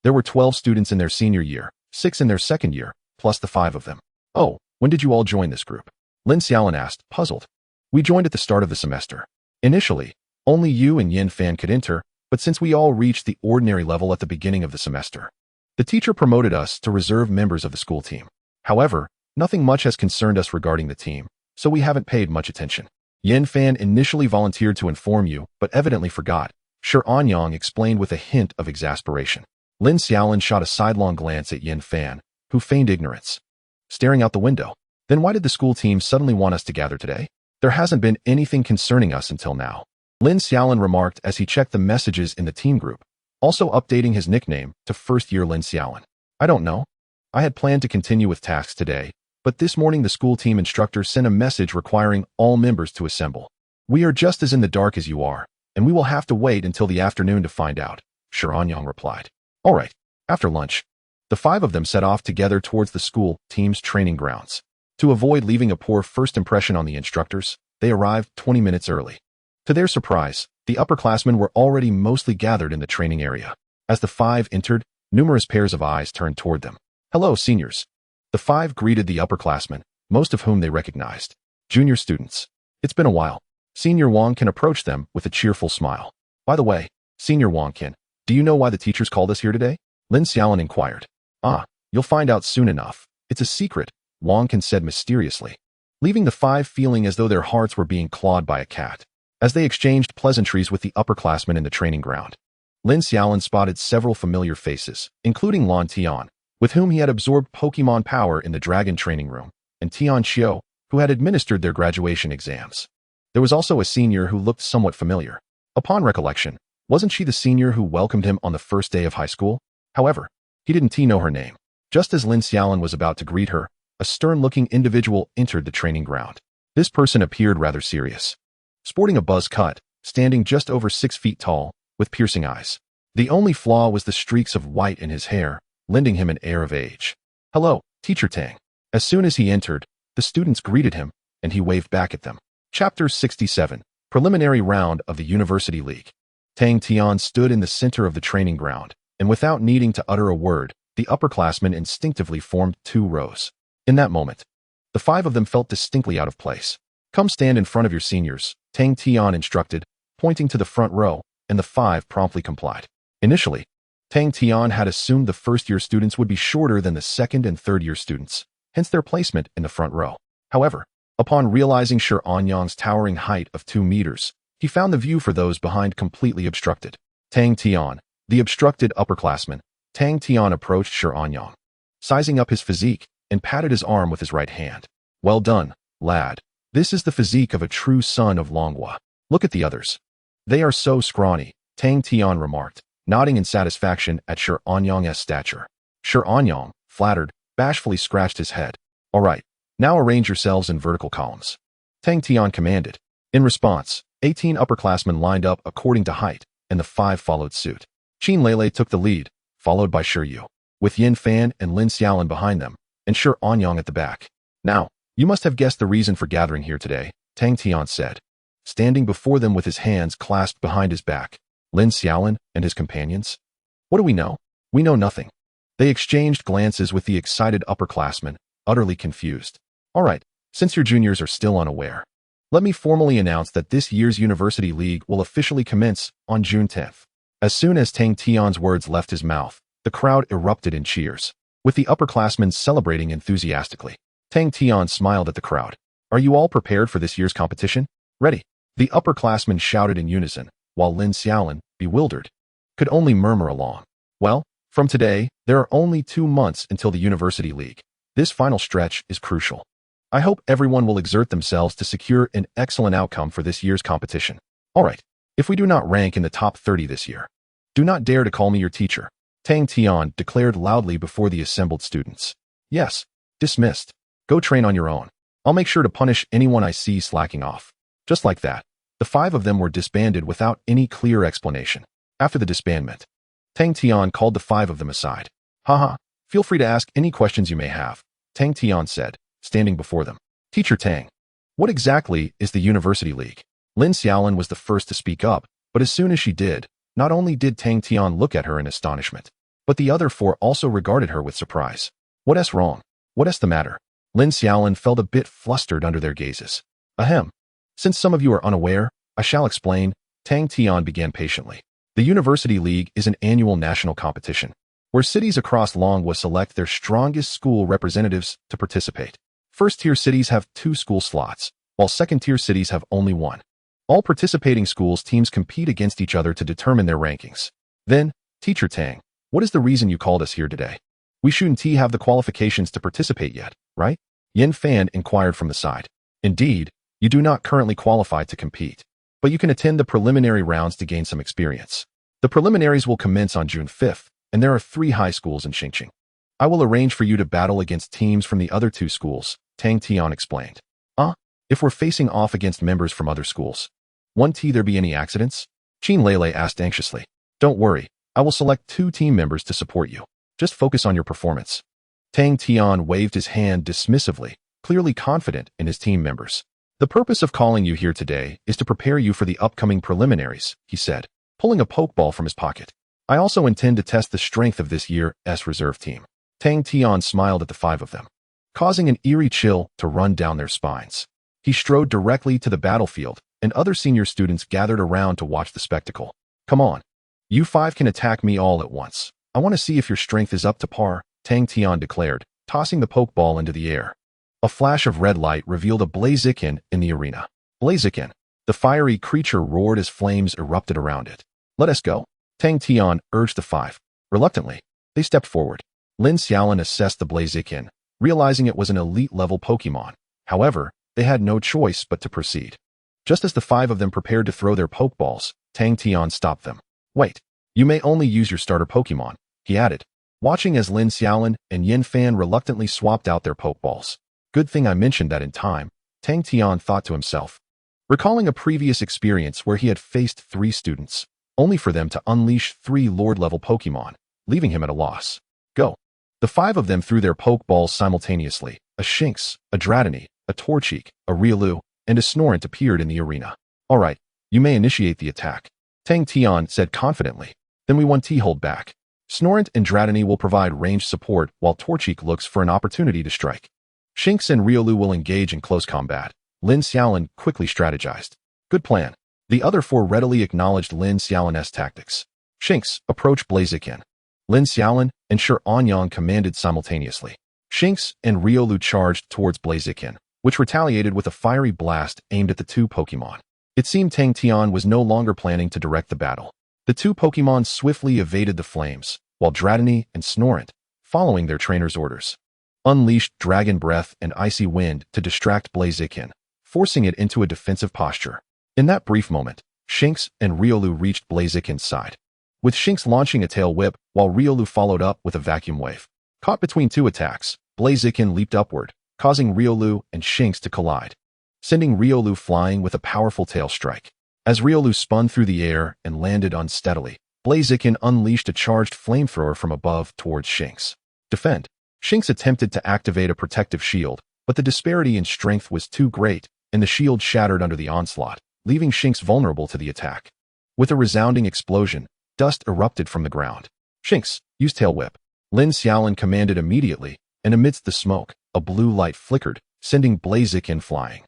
Speaker 1: There were 12 students in their senior year, 6 in their second year, plus the 5 of them. Oh, when did you all join this group? Lin Xiaolin asked, puzzled. We joined at the start of the semester. Initially, only you and Yin Fan could enter, but since we all reached the ordinary level at the beginning of the semester, the teacher promoted us to reserve members of the school team. However, nothing much has concerned us regarding the team, so we haven't paid much attention. Yin Fan initially volunteered to inform you, but evidently forgot, Xiaolin explained with a hint of exasperation. Lin Xiaolin shot a sidelong glance at Yin Fan, who feigned ignorance, staring out the window. Then why did the school team suddenly want us to gather today? There hasn't been anything concerning us until now. Lin Xiaolin remarked as he checked the messages in the team group, also updating his nickname to first-year Lin Xiaolin. I don't know. I had planned to continue with tasks today, but this morning the school team instructor sent a message requiring all members to assemble. We are just as in the dark as you are, and we will have to wait until the afternoon to find out, Xiaolin replied. All right, after lunch. The 5 of them set off together towards the school team's training grounds. To avoid leaving a poor first impression on the instructors, they arrived 20 minutes early. To their surprise, the upperclassmen were already mostly gathered in the training area. As the 5 entered, numerous pairs of eyes turned toward them. Hello, seniors. The 5 greeted the upperclassmen, most of whom they recognized. Junior students. It's been a while. Senior Wang Qin approached them with a cheerful smile. By the way, Senior Wang Qin, do you know why the teachers called us here today? Lin Xiaolin inquired. Ah, you'll find out soon enough. It's a secret, Wang Qin said mysteriously, leaving the 5 feeling as though their hearts were being clawed by a cat. As they exchanged pleasantries with the upperclassmen in the training ground, Lin Xiaolin spotted several familiar faces, including Lan Tian, with whom he had absorbed Pokémon power in the Dragon Training Room, and Tian Xiao, who had administered their graduation exams. There was also a senior who looked somewhat familiar. Upon recollection, wasn't she the senior who welcomed him on the first day of high school? However, he didn't know her name. Just as Lin Xiaolin was about to greet her, a stern-looking individual entered the training ground. This person appeared rather serious. Sporting a buzz cut, standing just over 6 feet tall, with piercing eyes. The only flaw was the streaks of white in his hair, lending him an air of age. "Hello, Teacher Tang." As soon as he entered, the students greeted him, and he waved back at them. Chapter 67, Preliminary Round of the University League. Tang Tian stood in the center of the training ground, and without needing to utter a word, the upperclassmen instinctively formed 2 rows. In that moment, the 5 of them felt distinctly out of place. "Come stand in front of your seniors," Tang Tian instructed, pointing to the front row, and the 5 promptly complied. Initially, Tang Tian had assumed the first-year students would be shorter than the second- and third-year students, hence their placement in the front row. However, upon realizing Shi Anyang's towering height of 2 meters, he found the view for those behind completely obstructed. Tang Tian, the obstructed upperclassman, Tang Tian approached Shi Anyang, sizing up his physique, and patted his arm with his right hand. "Well done, lad. This is the physique of a true son of Longhua. Look at the others. They are so scrawny," Tang Tian remarked, nodding in satisfaction at Shi Anyang's stature. Shi Anyang, flattered, bashfully scratched his head. "All right, now arrange yourselves in vertical columns," Tang Tian commanded. In response, 18 upperclassmen lined up according to height, and the 5 followed suit. Qin Lele took the lead, followed by Shi Yu, with Yin Fan and Lin Xiaolin behind them, and Shi Anyang at the back. "Now, you must have guessed the reason for gathering here today," Tang Tian said, standing before them with his hands clasped behind his back. "Lin Xiaolin and his companions? What do we know? We know nothing." They exchanged glances with the excited upperclassmen, utterly confused. "All right, since your juniors are still unaware, let me formally announce that this year's University League will officially commence on June 10th. As soon as Tang Tian's words left his mouth, the crowd erupted in cheers, with the upperclassmen celebrating enthusiastically. Tang Tian smiled at the crowd. "Are you all prepared for this year's competition? Ready?" The upperclassmen shouted in unison, while Lin Xiaolin, bewildered, could only murmur along. "Well, from today, there are only 2 months until the University League. This final stretch is crucial. I hope everyone will exert themselves to secure an excellent outcome for this year's competition. All right, if we do not rank in the top 30 this year, do not dare to call me your teacher," Tang Tian declared loudly before the assembled students. "Yes, dismissed. Go train on your own. I'll make sure to punish anyone I see slacking off." Just like that, the 5 of them were disbanded without any clear explanation. After the disbandment, Tang Tian called the 5 of them aside. "Haha, feel free to ask any questions you may have," Tang Tian said, standing before them. "Teacher Tang, what exactly is the University League?" Lin Xiaolin was the first to speak up, but as soon as she did, not only did Tang Tian look at her in astonishment, but the other 4 also regarded her with surprise. "What's wrong? What's the matter?" Lin Xiaolin felt a bit flustered under their gazes. "Ahem. Since some of you are unaware, I shall explain," Tang Tian began patiently. "The University League is an annual national competition, where cities across Longhua select their strongest school representatives to participate. First-tier cities have 2 school slots, while second-tier cities have only 1. All participating schools' teams compete against each other to determine their rankings. Then, Teacher Tang, what is the reason you called us here today? We shouldn't have the qualifications to participate yet, right?" Yin Fan inquired from the side. "Indeed, you do not currently qualify to compete, but you can attend the preliminary rounds to gain some experience. The preliminaries will commence on June 5th, and there are 3 high schools in Xingqing. I will arrange for you to battle against teams from the other 2 schools," Tang Tian explained. If we're facing off against members from other schools, won't there be any accidents?" Qin Lele asked anxiously. "Don't worry, I will select 2 team members to support you. Just focus on your performance." Tang Tian waved his hand dismissively, clearly confident in his team members. "The purpose of calling you here today is to prepare you for the upcoming preliminaries," he said, pulling a pokeball from his pocket. "I also intend to test the strength of this year's reserve team." Tang Tian smiled at the 5 of them, causing an eerie chill to run down their spines. He strode directly to the battlefield, and other senior students gathered around to watch the spectacle. "Come on. You 5 can attack me all at once. I want to see if your strength is up to par," Tang Tian declared, tossing the pokeball into the air. A flash of red light revealed a Blaziken in the arena. Blaziken! The fiery creature roared as flames erupted around it. "Let us go." Tang Tian urged the five. Reluctantly, they stepped forward. Lin Xiaolin assessed the Blaziken, realizing it was an elite-level Pokémon. However, they had no choice but to proceed. Just as the five of them prepared to throw their Pokeballs, Tang Tian stopped them. Wait, you may only use your starter Pokémon, he added, watching as Lin Xiaolin and Yin Fan reluctantly swapped out their Pokeballs. Good thing I mentioned that in time, Tang Tian thought to himself, recalling a previous experience where he had faced 3 students, only for them to unleash 3 Lord-level Pokémon, leaving him at a loss. Go. The 5 of them threw their Pokeballs simultaneously. A Shinx, a Dratini, a Torchic, a Riolu, and a Snorant appeared in the arena. All right, you may initiate the attack, Tang Tian said confidently. Then we want hold back. Snorant and Dratini will provide ranged support while Torchic looks for an opportunity to strike. Shinx and Riolu will engage in close combat. Lin Xiaolin quickly strategized. Good plan. The other 4 readily acknowledged Lin Xiaolin's tactics. Shinx, approach Blaziken. Lin Xiaolin and Shi Anyang commanded simultaneously. Shinx and Riolu charged towards Blaziken, which retaliated with a fiery blast aimed at the 2 Pokémon. It seemed Tang Tian was no longer planning to direct the battle. The 2 Pokémon swiftly evaded the flames, while Dratini and Snorant, following their trainer's orders, unleashed Dragon Breath and Icy Wind to distract Blaziken, forcing it into a defensive posture. In that brief moment, Shinx and Riolu reached Blaziken's side, with Shinx launching a tail whip while Riolu followed up with a vacuum wave. Caught between 2 attacks, Blaziken leaped upward, causing Riolu and Shinx to collide, sending Riolu flying with a powerful tail strike. As Riolu spun through the air and landed unsteadily, Blaziken unleashed a charged flamethrower from above towards Shinx. Defend. Shinx attempted to activate a protective shield, but the disparity in strength was too great, and the shield shattered under the onslaught, leaving Shinx vulnerable to the attack. With a resounding explosion, dust erupted from the ground. Shinx, use Tail Whip. Lin Xiaolin commanded immediately, and amidst the smoke, a blue light flickered, sending Blaziken flying.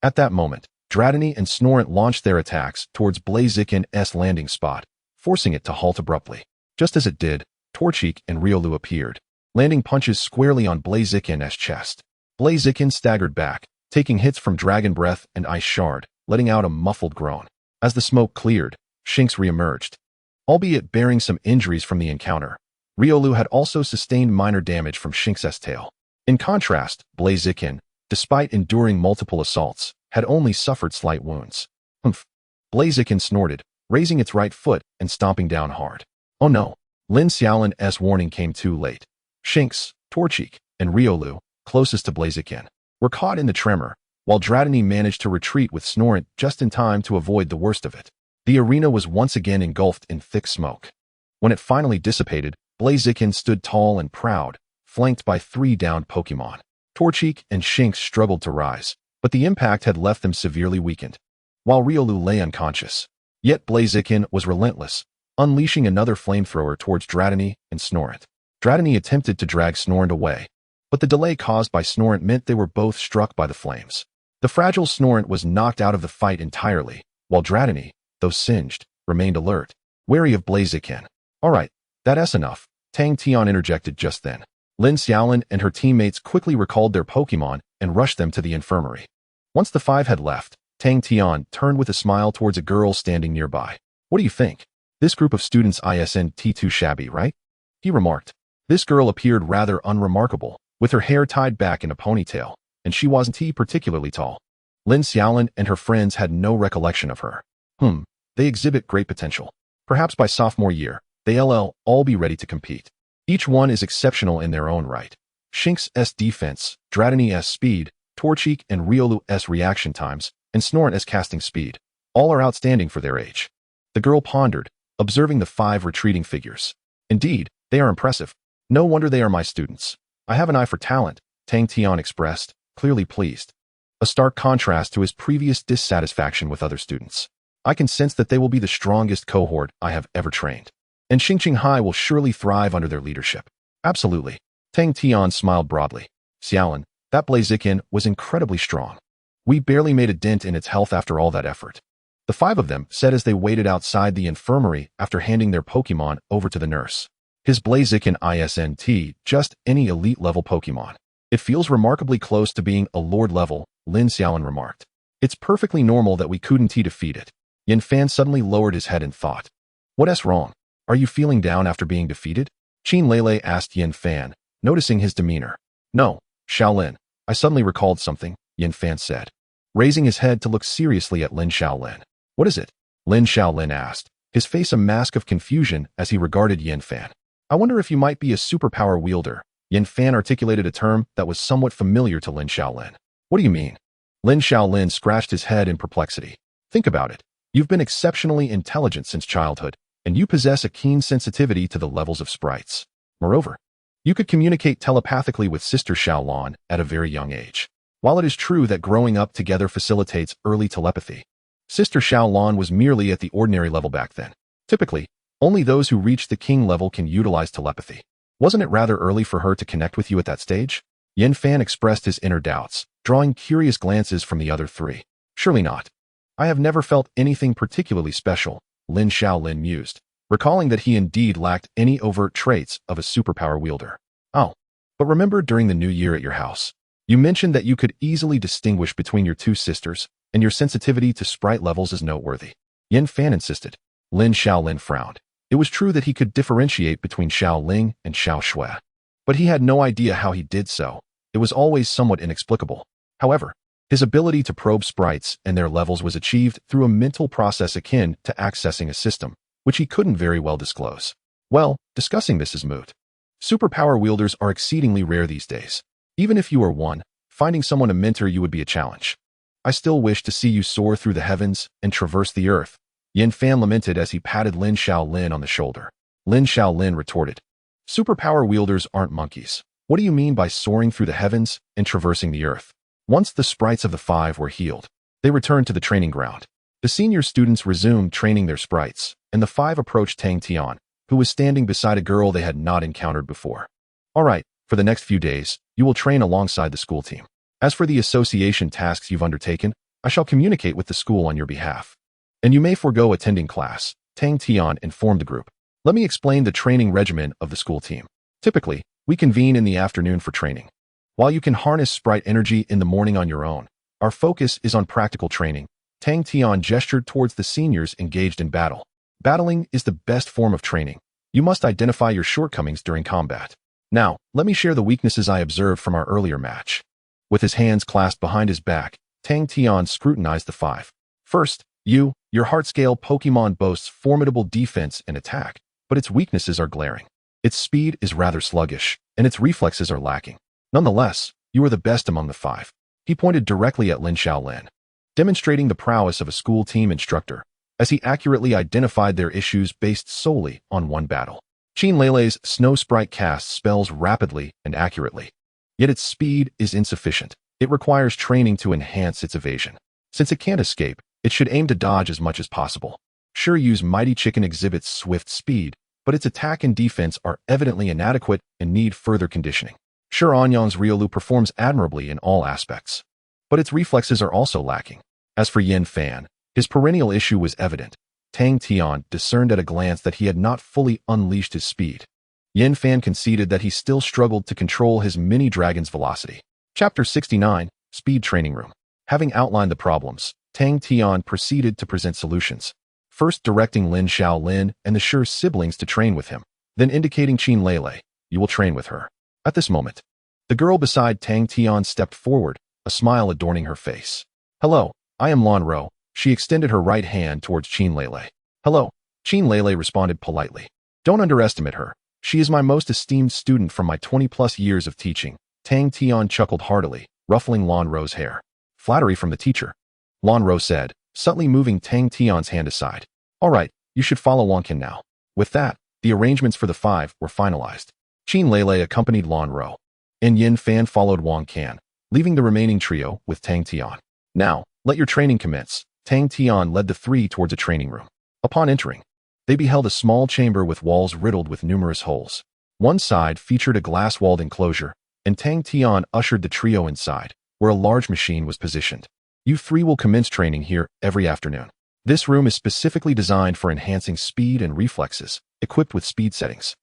Speaker 1: At that moment, Dratini and Snorant launched their attacks towards Blaziken's landing spot, forcing it to halt abruptly. Just as it did, Torchic and Riolu appeared, landing punches squarely on Blaziken's chest. Blaziken staggered back, taking hits from Dragon Breath and Ice Shard, letting out a muffled groan. As the smoke cleared, Shinx reemerged, albeit bearing some injuries from the encounter. Riolu had also sustained minor damage from Shinx's tail. In contrast, Blaziken, despite enduring multiple assaults, had only suffered slight wounds. Humph. Blaziken snorted, raising its right foot and stomping down hard. Oh no. Lin Xiaolin's warning came too late. Shinx, Torchic, and Riolu, closest to Blaziken, were caught in the tremor, while Dratini managed to retreat with Snorant just in time to avoid the worst of it. The arena was once again engulfed in thick smoke. When it finally dissipated, Blaziken stood tall and proud, flanked by 3 downed Pokémon. Torchic and Shinx struggled to rise, but the impact had left them severely weakened, while Riolu lay unconscious. Yet Blaziken was relentless, unleashing another flamethrower towards Dratini and Snorant. Dratini attempted to drag Snorant away, but the delay caused by Snorant meant they were both struck by the flames. The fragile Snorant was knocked out of the fight entirely, while Dratini, though singed, remained alert, wary of Blaziken. Alright, that's enough, Tang Tian interjected just then. Lin Xiaolin and her teammates quickly recalled their Pokémon and rushed them to the infirmary. Once the 5 had left, Tang Tian turned with a smile towards a girl standing nearby. What do you think? This group of students isn't too shabby, right? He remarked. This girl appeared rather unremarkable, with her hair tied back in a ponytail, and she wasn't particularly tall. Lin Xiaolin and her friends had no recollection of her. They exhibit great potential. Perhaps by sophomore year, they'll all be ready to compete. Each one is exceptional in their own right. Shinx's defense, Dratini's speed, Torchic and Riolu's reaction times, and Snorant's casting speed. All are outstanding for their age. The girl pondered, observing the 5 retreating figures. Indeed, they are impressive. No wonder they are my students. I have an eye for talent, Tang Tian expressed, clearly pleased. A stark contrast to his previous dissatisfaction with other students. I can sense that they will be the strongest cohort I have ever trained. And Xingqing High will surely thrive under their leadership. Absolutely. Tang Tian smiled broadly. Xiaolin, that Blaziken was incredibly strong. We barely made a dent in its health after all that effort. The 5 of them said as they waited outside the infirmary after handing their Pokémon over to the nurse. His Blaziken isn't just any elite-level Pokémon. It feels remarkably close to being a Lord level, Lin Xiaolin remarked. It's perfectly normal that we couldn't defeat it. Yin Fan suddenly lowered his head in thought. What's wrong? Are you feeling down after being defeated? Qin Lele asked Yin Fan, noticing his demeanor. No, Xiaolin. I suddenly recalled something, Yin Fan said, raising his head to look seriously at Lin Xiaolin. What is it? Lin Xiaolin asked, his face a mask of confusion as he regarded Yin Fan. I wonder if you might be a superpower wielder. Yin Fan articulated a term that was somewhat familiar to Lin Xiaolin. What do you mean? Lin Xiaolin scratched his head in perplexity. Think about it. You've been exceptionally intelligent since childhood, and you possess a keen sensitivity to the levels of sprites. Moreover, you could communicate telepathically with Sister Xiaolin at a very young age. While it is true that growing up together facilitates early telepathy, Sister Xiaolin was merely at the ordinary level back then. Typically, only those who reach the king level can utilize telepathy. Wasn't it rather early for her to connect with you at that stage? Yin Fan expressed his inner doubts, drawing curious glances from the other three. Surely not. I have never felt anything particularly special, Lin Xiaolin mused, recalling that he indeed lacked any overt traits of a superpower wielder. Oh, but remember during the new year at your house, you mentioned that you could easily distinguish between your two sisters, and your sensitivity to sprite levels is noteworthy. Yin Fan insisted. Lin Xiaolin frowned. It was true that he could differentiate between Xiao Ling and Xiao Shui, but he had no idea how he did so. It was always somewhat inexplicable. However, his ability to probe sprites and their levels was achieved through a mental process akin to accessing a system, which he couldn't very well disclose. Well, discussing this is moot. Superpower wielders are exceedingly rare these days. Even if you are one, finding someone to mentor you would be a challenge. I still wish to see you soar through the heavens and traverse the earth, Yin Fan lamented as he patted Lin Xiaolin on the shoulder. Lin Xiaolin retorted, superpower wielders aren't monkeys. What do you mean by soaring through the heavens and traversing the earth? Once the sprites of the five were healed, they returned to the training ground. The senior students resumed training their sprites, and the five approached Tang Tian, who was standing beside a girl they had not encountered before. All right, for the next few days, you will train alongside the school team. As for the association tasks you've undertaken, I shall communicate with the school on your behalf. And you may forego attending class, Tang Tian informed the group. Let me explain the training regimen of the school team. Typically, we convene in the afternoon for training. While you can harness sprite energy in the morning on your own, our focus is on practical training. Tang Tian gestured towards the seniors engaged in battle. Battling is the best form of training. You must identify your shortcomings during combat. Now, let me share the weaknesses I observed from our earlier match. With his hands clasped behind his back, Tang Tian scrutinized the five. First, your heart-scale Pokémon boasts formidable defense and attack, but its weaknesses are glaring. Its speed is rather sluggish, and its reflexes are lacking. Nonetheless, you are the best among the five. He pointed directly at Lin Xiaolin, demonstrating the prowess of a school team instructor, as he accurately identified their issues based solely on one battle. Qin Lele's snow sprite casts spells rapidly and accurately, yet its speed is insufficient. It requires training to enhance its evasion. Since it can't escape, it should aim to dodge as much as possible. Sure Yu's Mighty Chicken exhibits swift speed, but its attack and defense are evidently inadequate and need further conditioning. Sure Anyang's Riolu performs admirably in all aspects, but its reflexes are also lacking. As for Yin Fan, his perennial issue was evident. Tang Tian discerned at a glance that he had not fully unleashed his speed. Yin Fan conceded that he still struggled to control his mini-dragon's velocity. Chapter 69, Speed Training Room. Having outlined the problems, Tang Tian proceeded to present solutions. First directing Lin Xiaolin and the Sure siblings to train with him, then indicating Qin Lele, you will train with her. At this moment, the girl beside Tang Tian stepped forward, a smile adorning her face. Hello, I am Lan Ro. She extended her right hand towards Qin Lele. Hello, Qin Lele responded politely. Don't underestimate her. She is my most esteemed student from my 20-plus years of teaching. Tang Tian chuckled heartily, ruffling Lan Ro's hair. Flattery from the teacher, Lan Ro said, subtly moving Tang Tian's hand aside. All right, you should follow Wonkin now. With that, the arrangements for the five were finalized. Qin Lele accompanied Lan Ro, and Yin Fan followed Wang Can, leaving the remaining trio with Tang Tian. Now, let your training commence. Tang Tian led the three towards a training room. Upon entering, they beheld a small chamber with walls riddled with numerous holes. One side featured a glass-walled enclosure, and Tang Tian ushered the trio inside, where a large machine was positioned. You three will commence training here every afternoon. This room is specifically designed for enhancing speed and reflexes, equipped with speed settings.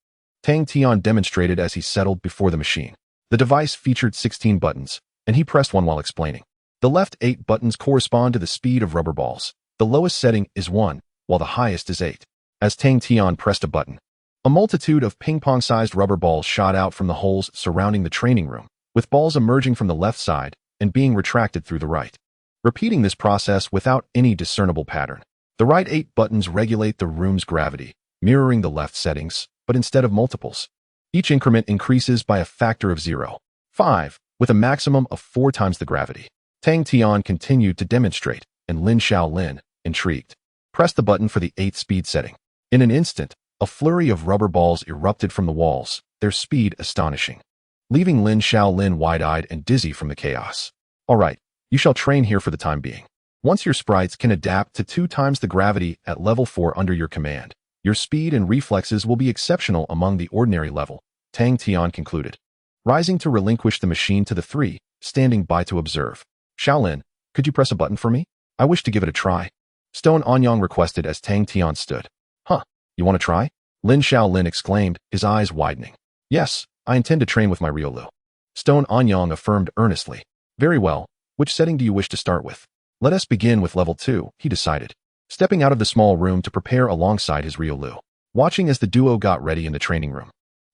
Speaker 1: Tang Tian demonstrated as he settled before the machine. The device featured 16 buttons, and he pressed one while explaining. The left 8 buttons correspond to the speed of rubber balls. The lowest setting is 1, while the highest is 8. As Tang Tian pressed a button, a multitude of ping-pong-sized rubber balls shot out from the holes surrounding the training room, with balls emerging from the left side and being retracted through the right. Repeating this process without any discernible pattern. The right 8 buttons regulate the room's gravity, mirroring the left settings, but instead of multiples. Each increment increases by a factor of 0.5, with a maximum of 4 times the gravity. Tang Tian continued to demonstrate, and Lin Xiaolin, intrigued, pressed the button for the 8th speed setting. In an instant, a flurry of rubber balls erupted from the walls, their speed astonishing, leaving Lin Xiaolin wide-eyed and dizzy from the chaos. All right, you shall train here for the time being. Once your sprites can adapt to 2 times the gravity at level 4 under your command, your speed and reflexes will be exceptional among the ordinary level, Tang Tian concluded, rising to relinquish the machine to the 3, standing by to observe. Xiaolin, could you press a button for me? I wish to give it a try. Stone Anyang requested as Tang Tian stood. Huh, you want to try? Lin Xiaolin exclaimed, his eyes widening. Yes, I intend to train with my Riolu. Stone Anyang affirmed earnestly. Very well, which setting do you wish to start with? Let us begin with level 2, he decided, stepping out of the small room to prepare alongside his Riolu. Watching as the duo got ready in the training room,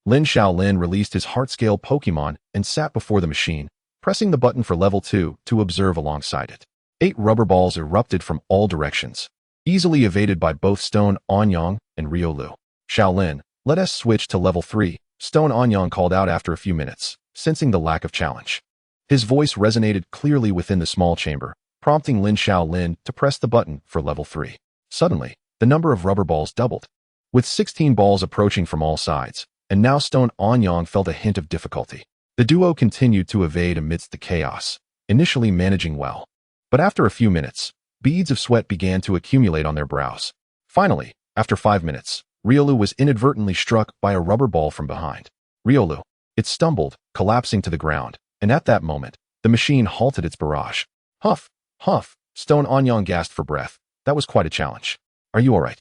Speaker 1: Lin Xiaolin released his heart-scale Pokémon and sat before the machine, pressing the button for level 2 to observe alongside it. 8 rubber balls erupted from all directions, easily evaded by both Stone Anyang and Riolu. Xiaolin, let us switch to level 3, Stone Anyang called out after a few minutes, sensing the lack of challenge. His voice resonated clearly within the small chamber, prompting Lin Xiaolin to press the button for level 3. Suddenly, the number of rubber balls doubled, with 16 balls approaching from all sides, and now Stone Anyang felt a hint of difficulty. The duo continued to evade amidst the chaos, initially managing well. But after a few minutes, beads of sweat began to accumulate on their brows. Finally, after 5 minutes, Riolu was inadvertently struck by a rubber ball from behind. Riolu. It stumbled, collapsing to the ground, and at that moment, the machine halted its barrage. Huff, huff, Stone Anyang gasped for breath. That was quite a challenge. Are you all right?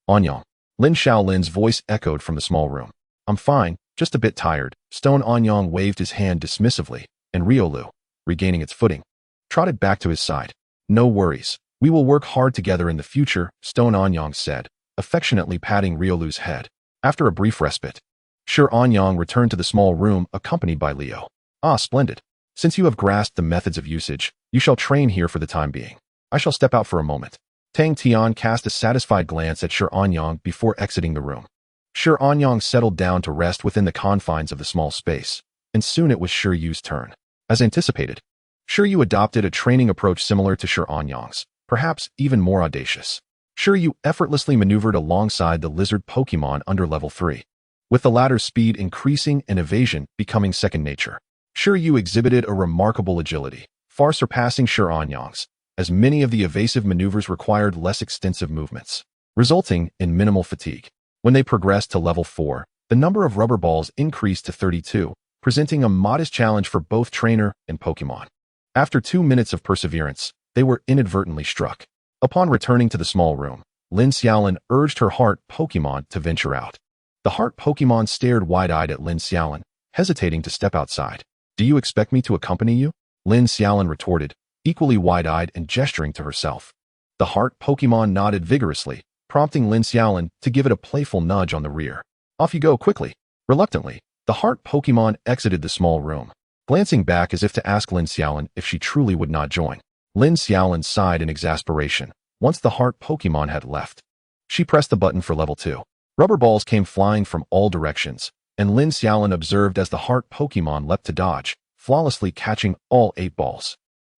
Speaker 1: Anyang. Lin Xiaolin's voice echoed from the small room. I'm fine, just a bit tired. Stone Anyang waved his hand dismissively, and Riolu, regaining its footing, trotted back to his side. No worries. We will work hard together in the future, Stone Anyang said, affectionately patting Riolu's head. After a brief respite, Sure Anyang returned to the small room accompanied by Leo. Ah, splendid. Since you have grasped the methods of usage, you shall train here for the time being. I shall step out for a moment. Tang Tian cast a satisfied glance at Sure Anyang before exiting the room. Sure Anyang settled down to rest within the confines of the small space, and soon it was Sure Yu's turn. As anticipated, Sure Yu adopted a training approach similar to Sure Anyang's, perhaps even more audacious. Sure Yu effortlessly maneuvered alongside the lizard Pokémon under level 3, with the latter's speed increasing and evasion becoming second nature. Sure Yu exhibited a remarkable agility, far surpassing Sure Anyang's, as many of the evasive maneuvers required less extensive movements, resulting in minimal fatigue. When they progressed to level 4, the number of rubber balls increased to 32, presenting a modest challenge for both trainer and Pokémon. After 2 minutes of perseverance, they were inadvertently struck. Upon returning to the small room, Lin Xiaolin urged her heart Pokémon to venture out. The heart Pokémon stared wide-eyed at Lin Xiaolin, hesitating to step outside. Do you expect me to accompany you? Lin Xiaolin retorted, equally wide-eyed and gesturing to herself. The heart Pokémon nodded vigorously, prompting Lin Xiaolin to give it a playful nudge on the rear. Off you go quickly. Reluctantly, the heart Pokémon exited the small room, glancing back as if to ask Lin Xiaolin if she truly would not join. Lin Xiaolin sighed in exasperation once the heart Pokémon had left. She pressed the button for level 2. Rubber balls came flying from all directions, and Lin Xiaolin observed as the heart Pokémon leapt to dodge, flawlessly catching all 8 balls.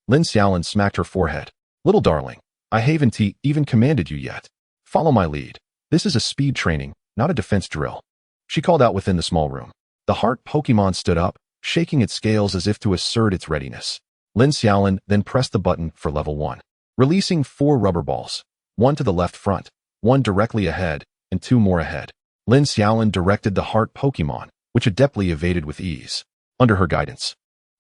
Speaker 1: Lin Xiaolin smacked her forehead. Little darling, I haven't even commanded you yet. Follow my lead. This is a speed training, not a defense drill. She called out within the small room. The heart Pokémon stood up, shaking its scales as if to assert its readiness. Lin Xiaolin then pressed the button for level 1, releasing 4 rubber balls, 1 to the left front, 1 directly ahead, and 2 more ahead. Lin Xiaolin directed the heart Pokémon, which adeptly evaded with ease. Under her guidance,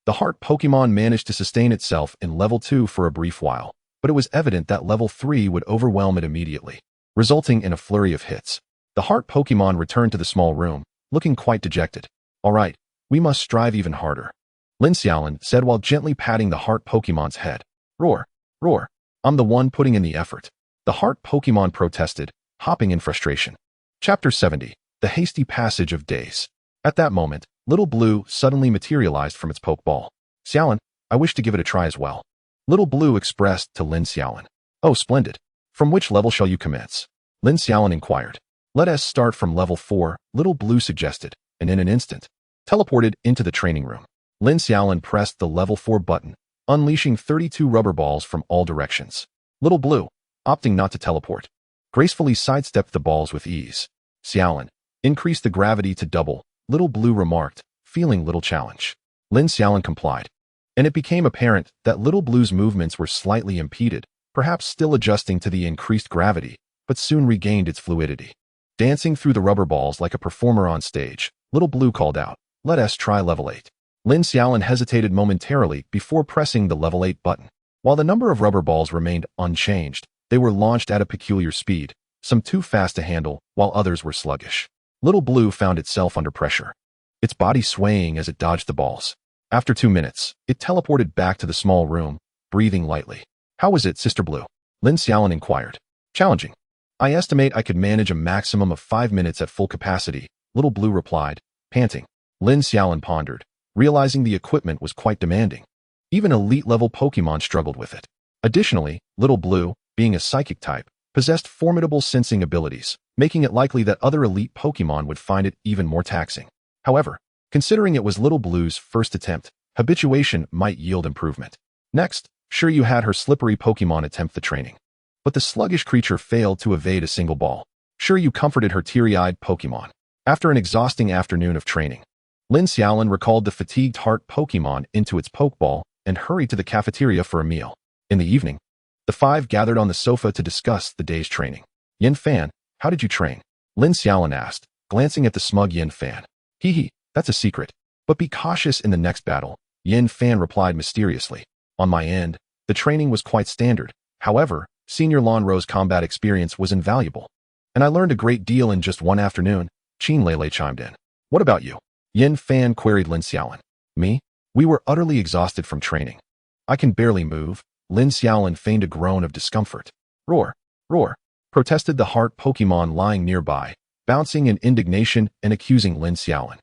Speaker 1: the heart Pokémon managed to sustain itself in level 2 for a brief while, but it was evident that level 3 would overwhelm it immediately, resulting in a flurry of hits. The heart Pokémon returned to the small room, looking quite dejected. All right, we must strive even harder, Lin Xiaolin said while gently patting the heart Pokémon's head. Roar, roar, I'm the one putting in the effort. The heart Pokémon protested, hopping in frustration. Chapter 70. The Hasty Passage of Days. At that moment, Little Blue suddenly materialized from its pokeball. Xiaolin, I wish to give it a try as well. Little Blue expressed to Lin Xiaolin. Oh, splendid. From which level shall you commence? Lin Xiaolin inquired. Let us start from level 4, Little Blue suggested, and in an instant, teleported into the training room. Lin Xiaolin pressed the level 4 button, unleashing 32 rubber balls from all directions. Little Blue, opting not to teleport, gracefully sidestepped the balls with ease. Xiaolin, increase the gravity to double, Little Blue remarked, feeling little challenge. Lin Xiaolin complied, and it became apparent that Little Blue's movements were slightly impeded, perhaps still adjusting to the increased gravity, but soon regained its fluidity. Dancing through the rubber balls like a performer on stage, Little Blue called out, let us try level 8. Lin Xiaolin hesitated momentarily before pressing the level 8 button. While the number of rubber balls remained unchanged, they were launched at a peculiar speed, some too fast to handle, while others were sluggish. Little Blue found itself under pressure, its body swaying as it dodged the balls. After 2 minutes, it teleported back to the small room, breathing lightly. How was it, Sister Blue? Lin Xiaolin inquired. Challenging. I estimate I could manage a maximum of 5 minutes at full capacity, Little Blue replied, panting. Lin Xiaolin pondered, realizing the equipment was quite demanding. Even elite-level Pokémon struggled with it. Additionally, Little Blue, being a psychic type, possessed formidable sensing abilities, making it likely that other elite Pokémon would find it even more taxing. However, considering it was Little Blue's first attempt, habituation might yield improvement. Next, Shiryu had her slippery Pokémon attempt the training. But the sluggish creature failed to evade a single ball. Shiryu comforted her teary-eyed Pokémon. After an exhausting afternoon of training, Lin Xiaolin recalled the fatigued heart Pokémon into its Pokeball and hurried to the cafeteria for a meal. In the evening, the five gathered on the sofa to discuss the day's training. Yin Fan, how did you train? Lin Xiaolin asked, glancing at the smug Yin Fan. Hee, that's a secret. But be cautious in the next battle, Yin Fan replied mysteriously. On my end, the training was quite standard. However, Senior Lonro's combat experience was invaluable. And I learned a great deal in just one afternoon, Qin Lele chimed in. What about you? Yin Fan queried Lin Xiaolin. Me? We were utterly exhausted from training. I can barely move. Lin Xiaolin feigned a groan of discomfort. Roar, roar, protested the heart Pokémon lying nearby, bouncing in indignation and accusing Lin Xiaolin.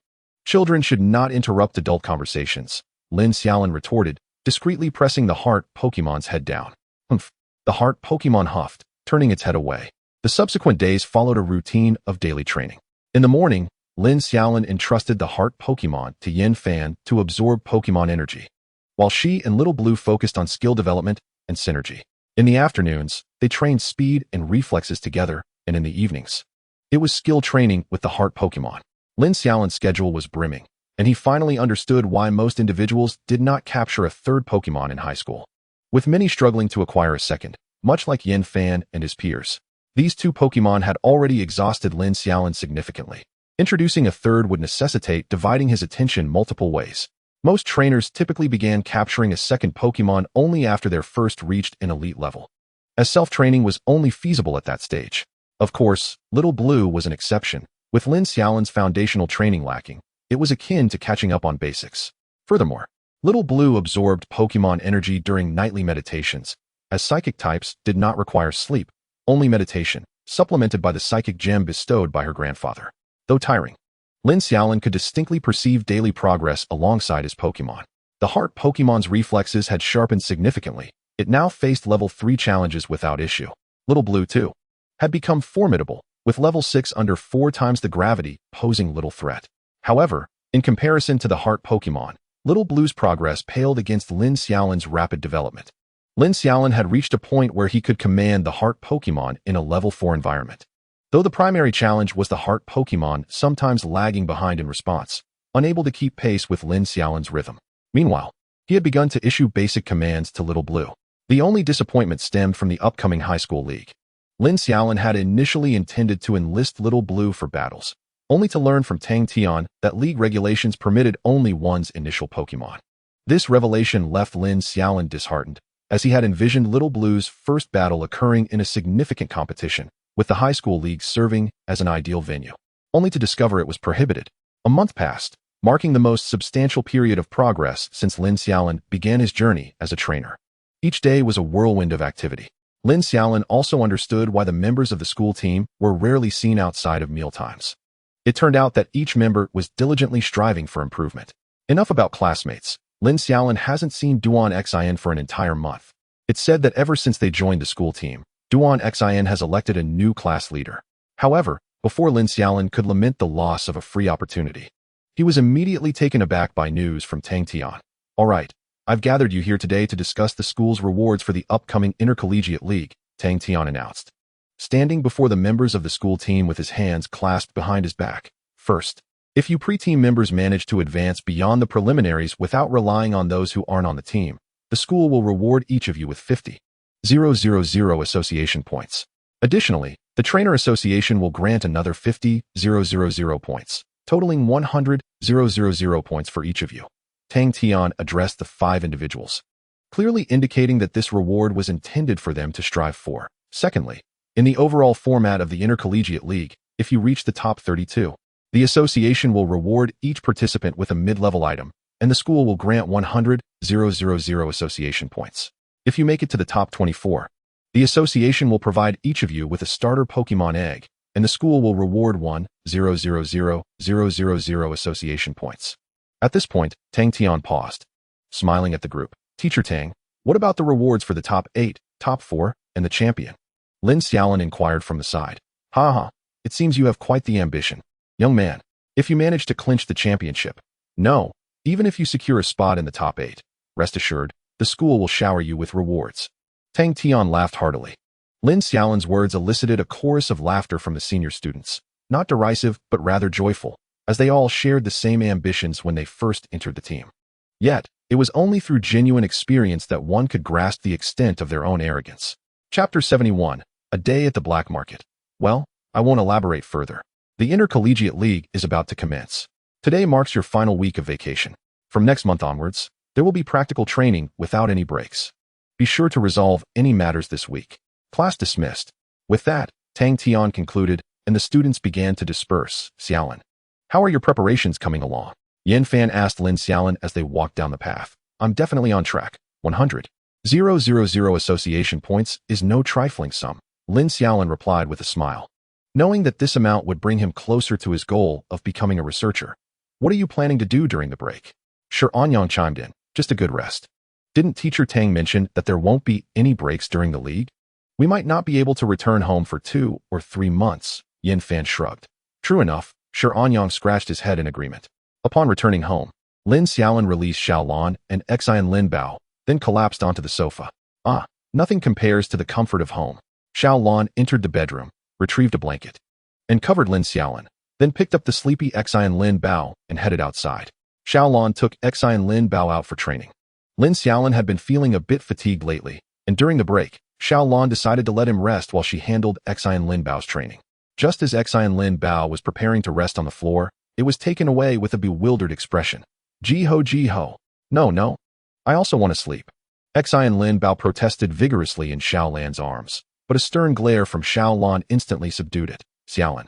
Speaker 1: Children should not interrupt adult conversations, Lin Xiaolin retorted, discreetly pressing the heart Pokémon's head down. Humph. The heart Pokémon huffed, turning its head away. The subsequent days followed a routine of daily training. In the morning, Lin Xiaolin entrusted the heart Pokémon to Yin Fan to absorb Pokémon energy, while she and Little Blue focused on skill development and synergy. In the afternoons, they trained speed and reflexes together, and in the evenings, it was skill training with the heart Pokémon. Lin Xiaolin's schedule was brimming, and he finally understood why most individuals did not capture a third Pokémon in high school, with many struggling to acquire a second, much like Yin Fan and his peers. These two Pokémon had already exhausted Lin Xiaolin significantly. Introducing a third would necessitate dividing his attention multiple ways. Most trainers typically began capturing a second Pokémon only after their first reached an elite level, as self-training was only feasible at that stage. Of course, Little Blue was an exception. With Lin Xiaolin's foundational training lacking, it was akin to catching up on basics. Furthermore, Little Blue absorbed Pokémon energy during nightly meditations, as psychic types did not require sleep, only meditation, supplemented by the psychic gem bestowed by her grandfather. Though tiring, Lin Xiaolin could distinctly perceive daily progress alongside his Pokémon. The heart Pokémon's reflexes had sharpened significantly. It now faced level 3 challenges without issue. Little Blue, too, had become formidable, with level 6 under 4 times the gravity posing little threat. However, in comparison to the heart Pokémon, Little Blue's progress paled against Lin Xiaolin's rapid development. Lin Xiaolin had reached a point where he could command the heart Pokémon in a level 4 environment. Though the primary challenge was the heart Pokémon sometimes lagging behind in response, unable to keep pace with Lin Xiaolin's rhythm. Meanwhile, he had begun to issue basic commands to Little Blue. The only disappointment stemmed from the upcoming high school league. Lin Xiaolin had initially intended to enlist Little Blue for battles, only to learn from Tang Tian that league regulations permitted only one's initial Pokémon. This revelation left Lin Xiaolin disheartened, as he had envisioned Little Blue's first battle occurring in a significant competition, with the high school league serving as an ideal venue, only to discover it was prohibited. A month passed, marking the most substantial period of progress since Lin Xiaolin began his journey as a trainer. Each day was a whirlwind of activity. Lin Xiaolin also understood why the members of the school team were rarely seen outside of mealtimes. It turned out that each member was diligently striving for improvement. Enough about classmates. Lin Xiaolin hasn't seen Duan Xin for an entire month. It's said that ever since they joined the school team, Duan Xin has elected a new class leader. However, before Lin Xiaolin could lament the loss of a free opportunity, he was immediately taken aback by news from Tang Tian. All right, I've gathered you here today to discuss the school's rewards for the upcoming Intercollegiate League, Tang Tian announced, standing before the members of the school team with his hands clasped behind his back. First, if you pre-team members manage to advance beyond the preliminaries without relying on those who aren't on the team, the school will reward each of you with 50,000 association points. Additionally, the Trainer Association will grant another 50,000 points, totaling 100,000 points for each of you. Tang Tian addressed the 5 individuals, clearly indicating that this reward was intended for them to strive for. Secondly, in the overall format of the Intercollegiate League, if you reach the top 32, the association will reward each participant with a mid-level item, and the school will grant 100,000 association points. If you make it to the top 24, the association will provide each of you with a starter Pokémon egg, and the school will reward 100,000 association points. At this point, Tang Tian paused, smiling at the group. Teacher Tang, what about the rewards for the top 8, top 4, and the champion? Lin Xiaolin inquired from the side. Ha, it seems you have quite the ambition. Young man, if you manage to clinch the championship, no, even if you secure a spot in the top 8, rest assured, the school will shower you with rewards. Tang Tian laughed heartily. Lin Xiaolin's words elicited a chorus of laughter from the senior students, not derisive but rather joyful, as they all shared the same ambitions when they first entered the team. Yet, it was only through genuine experience that one could grasp the extent of their own arrogance. Chapter 71, A Day at the Black Market. Well, I won't elaborate further. The Intercollegiate League is about to commence. Today marks your final week of vacation. From next month onwards, there will be practical training without any breaks. Be sure to resolve any matters this week. Class dismissed. With that, Tang Tian concluded, and the students began to disperse. Xiaolin, how are your preparations coming along? Yan Fan asked Lin Xiaolin as they walked down the path. I'm definitely on track. 100,000 association points is no trifling sum, Lin Xiaolin replied with a smile. Knowing that this amount would bring him closer to his goal of becoming a researcher. What are you planning to do during the break? Sure, Anyang chimed in. Just a good rest. Didn't Teacher Tang mention that there won't be any breaks during the league? We might not be able to return home for 2 or 3 months, Yan Fan shrugged. True enough, Sure Anyang scratched his head in agreement. Upon returning home, Lin Xiaolin released Xiaolin and Xian Lin Bao, then collapsed onto the sofa. Nothing compares to the comfort of home. Xiaolin entered the bedroom, retrieved a blanket, and covered Lin Xiaolin, then picked up the sleepy Xian Lin Bao and headed outside. Xiaolin took Xian Lin Bao out for training. Lin Xiaolin had been feeling a bit fatigued lately, and during the break, Xiaolin decided to let him rest while she handled Xian Lin Bao's training. Just as Xian Lin Bao was preparing to rest on the floor, it was taken away with a bewildered expression. Ji-ho. No. I also want to sleep. Xian Lin Bao protested vigorously in Xiaolan's arms, but a stern glare from Xiaolin instantly subdued it. Xiaolin.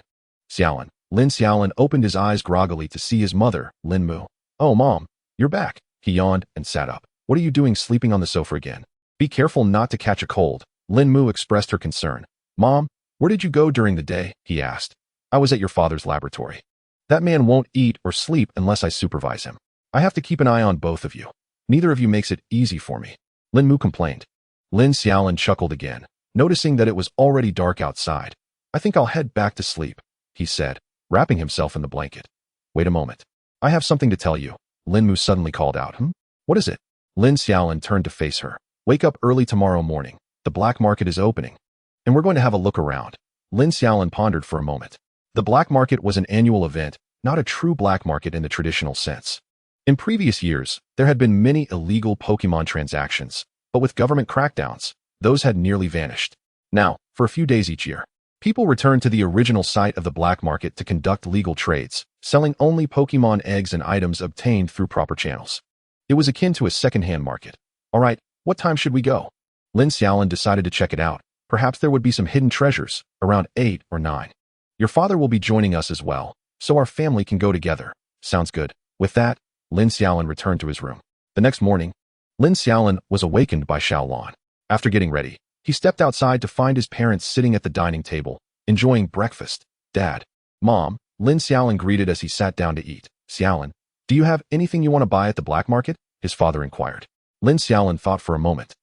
Speaker 1: Lin Xiaolin opened his eyes groggily to see his mother, Lin Mu. Oh, Mom, you're back. He yawned and sat up. What are you doing sleeping on the sofa again? Be careful not to catch a cold. Lin Mu expressed her concern. Mom, where did you go during the day? He asked. I was at your father's laboratory. That man won't eat or sleep unless I supervise him. I have to keep an eye on both of you. Neither of you makes it easy for me. Lin Mu complained. Lin Xiaolin chuckled again, noticing that it was already dark outside. I think I'll head back to sleep, he said, wrapping himself in the blanket. Wait a moment. I have something to tell you. Lin Mu suddenly called out. What is it? Lin Xiaolin turned to face her. Wake up early tomorrow morning. The black market is opening, and we're going to have a look around. Lin Xiaolin pondered for a moment. The black market was an annual event, not a true black market in the traditional sense. In previous years, there had been many illegal Pokémon transactions, but with government crackdowns, those had nearly vanished. Now, for a few days each year, people returned to the original site of the black market to conduct legal trades, selling only Pokémon eggs and items obtained through proper channels. It was akin to a second-hand market. All right, what time should we go? Lin Xiaolin decided to check it out. Perhaps there would be some hidden treasures, around 8 or 9. Your father will be joining us as well, so our family can go together. Sounds good. With that, Lin Xiaolin returned to his room. The next morning, Lin Xiaolin was awakened by Xiaolin. After getting ready, He stepped outside to find his parents sitting at the dining table, enjoying breakfast. Dad, Mom, Lin Xiaolin greeted as he sat down to eat. Xiaolin, do you have anything you want to buy at the black market? His father inquired. Lin Xiaolin thought for a moment,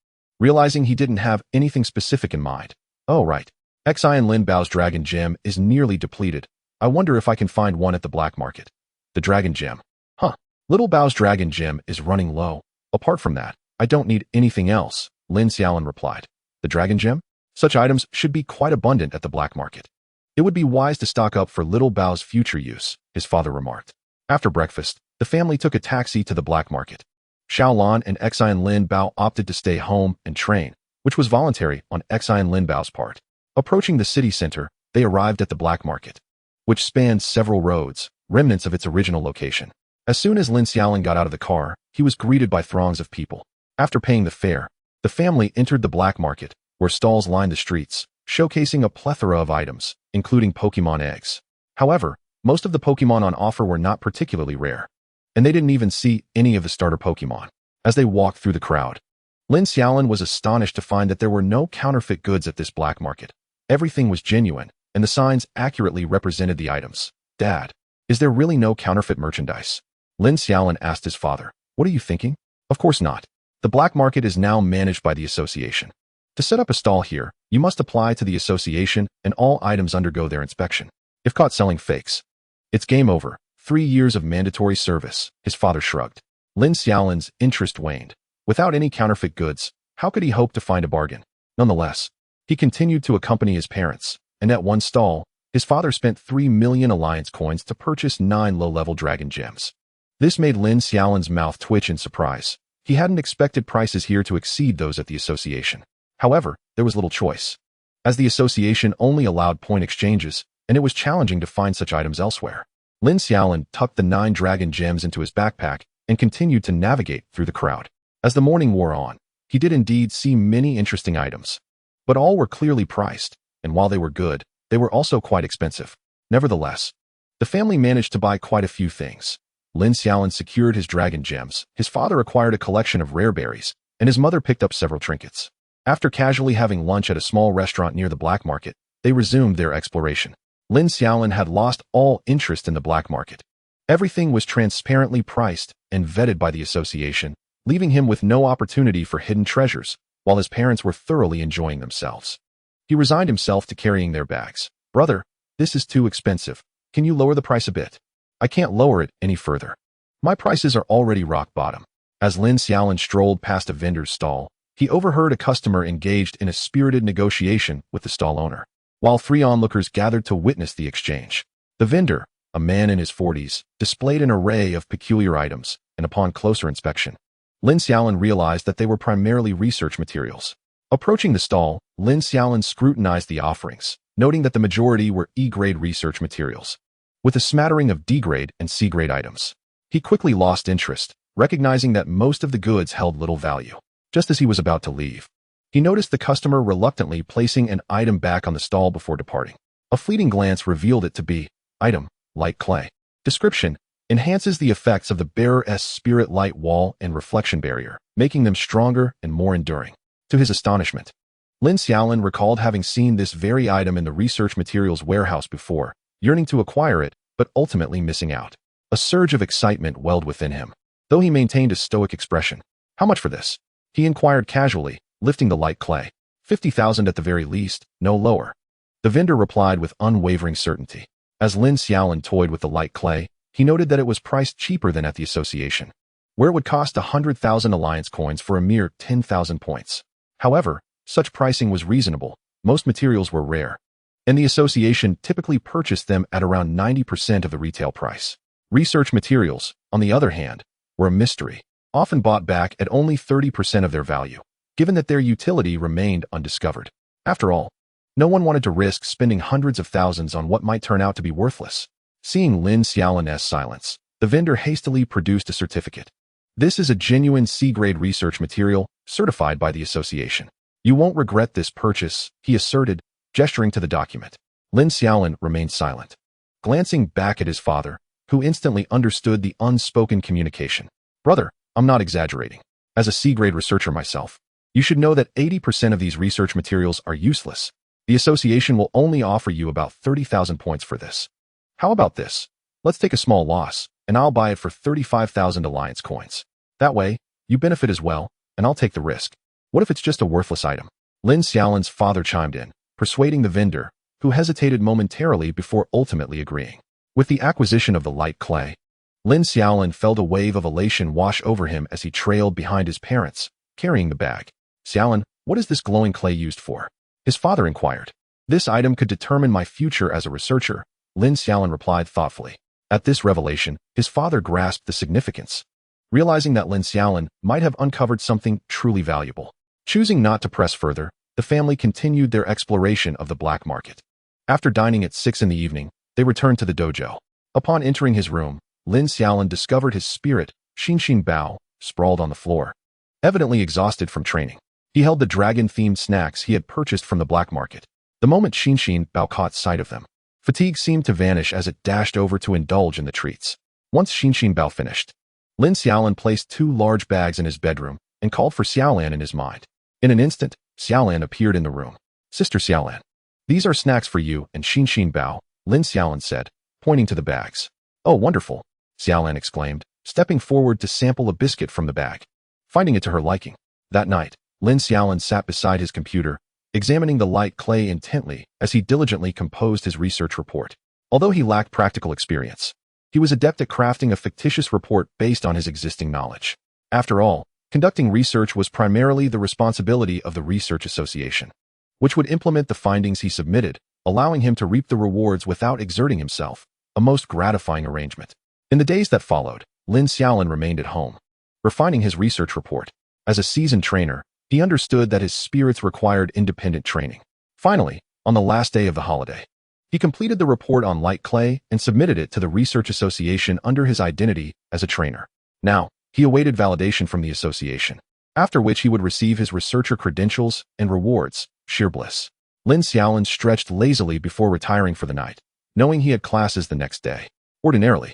Speaker 1: realizing he didn't have anything specific in mind. Oh right. Xian Lin Bao's dragon gem is nearly depleted. I wonder if I can find one at the black market. The dragon gem. Huh. Little Bao's dragon gem is running low. Apart from that, I don't need anything else, Lin Xiaolin replied. The dragon gem? Such items should be quite abundant at the black market. It would be wise to stock up for little Bao's future use, his father remarked. After breakfast, the family took a taxi to the black market. Xiaolin and Xian Lin Bao opted to stay home and train, which was voluntary on Xian Lin Bao's part. Approaching the city center, they arrived at the black market, which spanned several roads, remnants of its original location. As soon as Lin Xiaolin got out of the car, he was greeted by throngs of people. After paying the fare, the family entered the black market, where stalls lined the streets, showcasing a plethora of items, including Pokémon eggs. However, most of the Pokémon on offer were not particularly rare, and they didn't even see any of the starter Pokémon. As they walked through the crowd, Lin Xiaolin was astonished to find that there were no counterfeit goods at this black market. Everything was genuine, and the signs accurately represented the items. Dad, is there really no counterfeit merchandise? Lin Xiaolin asked his father. What are you thinking? Of course not. The black market is now managed by the association. To set up a stall here, you must apply to the association and all items undergo their inspection. If caught selling fakes, it's game over. 3 years of mandatory service, his father shrugged. Lin Xiaolin's interest waned. Without any counterfeit goods, how could he hope to find a bargain? Nonetheless, he continued to accompany his parents, and at one stall, his father spent 3 million alliance coins to purchase 9 low-level dragon gems. This made Lin Xiaolin's mouth twitch in surprise. He hadn't expected prices here to exceed those at the association. However, there was little choice, as the association only allowed point exchanges, and it was challenging to find such items elsewhere. Lin Xiaolin tucked the 9 dragon gems into his backpack and continued to navigate through the crowd. As the morning wore on, he did indeed see many interesting items, but all were clearly priced, and while they were good, they were also quite expensive. Nevertheless, the family managed to buy quite a few things. Lin Xiaolin secured his dragon gems, his father acquired a collection of rare berries, and his mother picked up several trinkets. After casually having lunch at a small restaurant near the black market, they resumed their exploration. Lin Xiaolin had lost all interest in the black market. Everything was transparently priced and vetted by the association, leaving him with no opportunity for hidden treasures, while his parents were thoroughly enjoying themselves. He resigned himself to carrying their bags. Brother, this is too expensive. Can you lower the price a bit? I can't lower it any further. My prices are already rock bottom. As Lin Xiaolin strolled past a vendor's stall, he overheard a customer engaged in a spirited negotiation with the stall owner. While 3 onlookers gathered to witness the exchange, the vendor, a man in his 40s, displayed an array of peculiar items, and upon closer inspection, Lin Xiaolin realized that they were primarily research materials. Approaching the stall, Lin Xiaolin scrutinized the offerings, noting that the majority were E-grade research materials, with a smattering of D-grade and C-grade items. He quickly lost interest, recognizing that most of the goods held little value. Just as he was about to leave, he noticed the customer reluctantly placing an item back on the stall before departing. A fleeting glance revealed it to be item, light clay. Description: enhances the effects of the bearer's spirit light wall and reflection barrier, making them stronger and more enduring. To his astonishment, Lin Xiaolin recalled having seen this very item in the research materials warehouse before, yearning to acquire it, but ultimately missing out. A surge of excitement welled within him, though he maintained a stoic expression. How much for this? He inquired casually, lifting the light clay. 50,000 at the very least, no lower. The vendor replied with unwavering certainty. As Lin Xiaolin toyed with the light clay, he noted that it was priced cheaper than at the association, where it would cost 100,000 alliance coins for a mere 10,000 points. However, such pricing was reasonable. Most materials were rare, and the association typically purchased them at around 90% of the retail price. Research materials, on the other hand, were a mystery, often bought back at only 30% of their value, given that their utility remained undiscovered. After all, no one wanted to risk spending hundreds of thousands on what might turn out to be worthless. Seeing Lin Xiaolin's silence, the vendor hastily produced a certificate. This is a genuine C-grade research material, certified by the association. You won't regret this purchase, he asserted, gesturing to the document. Lin Xiaolin remained silent, glancing back at his father, who instantly understood the unspoken communication. Brother, I'm not exaggerating. As a C-grade researcher myself, You should know that 80% of these research materials are useless. The association will only offer you about 30,000 points for this. How about this? Let's take a small loss, and I'll buy it for 35,000 alliance coins. That way, you benefit as well, and I'll take the risk. What if it's just a worthless item? Lin Xiaolin's father chimed in, persuading the vendor, who hesitated momentarily before ultimately agreeing. With the acquisition of the light clay, Lin Xiaolin felt a wave of elation wash over him as he trailed behind his parents, carrying the bag. Xiaolin, what is this glowing clay used for? His father inquired. This item could determine my future as a researcher, Lin Xiaolin replied thoughtfully. At this revelation, his father grasped the significance, realizing that Lin Xiaolin might have uncovered something truly valuable. Choosing not to press further, the family continued their exploration of the black market. After dining at 6 in the evening, they returned to the dojo. Upon entering his room, Lin Xiaolin discovered his spirit, Xin Bao, sprawled on the floor, evidently exhausted from training. He held the dragon-themed snacks he had purchased from the black market. The moment Xin Bao caught sight of them, fatigue seemed to vanish as it dashed over to indulge in the treats. Once Xin Bao finished, Lin Xiaolin placed 2 large bags in his bedroom and called for Xiaolan in his mind. In an instant, Xiaolan appeared in the room. Sister Xiaolan, these are snacks for you and Xin Bao, Lin Xiaolin said, pointing to the bags. Oh, wonderful, Xiaolan exclaimed, stepping forward to sample a biscuit from the bag, finding it to her liking. That night, Lin Xiaolin sat beside his computer, examining the light clay intently as he diligently composed his research report. Although he lacked practical experience, he was adept at crafting a fictitious report based on his existing knowledge. After all, conducting research was primarily the responsibility of the research association, which would implement the findings he submitted, allowing him to reap the rewards without exerting himself, a most gratifying arrangement. In the days that followed, Lin Xiaolin remained at home, refining his research report. As a seasoned trainer, he understood that his spirits required independent training. Finally, on the last day of the holiday, he completed the report on light clay and submitted it to the Research Association under his identity as a trainer. Now, he awaited validation from the association, after which he would receive his researcher credentials and rewards. Sheer bliss. Lin Xiaolin stretched lazily before retiring for the night, knowing he had classes the next day. Ordinarily,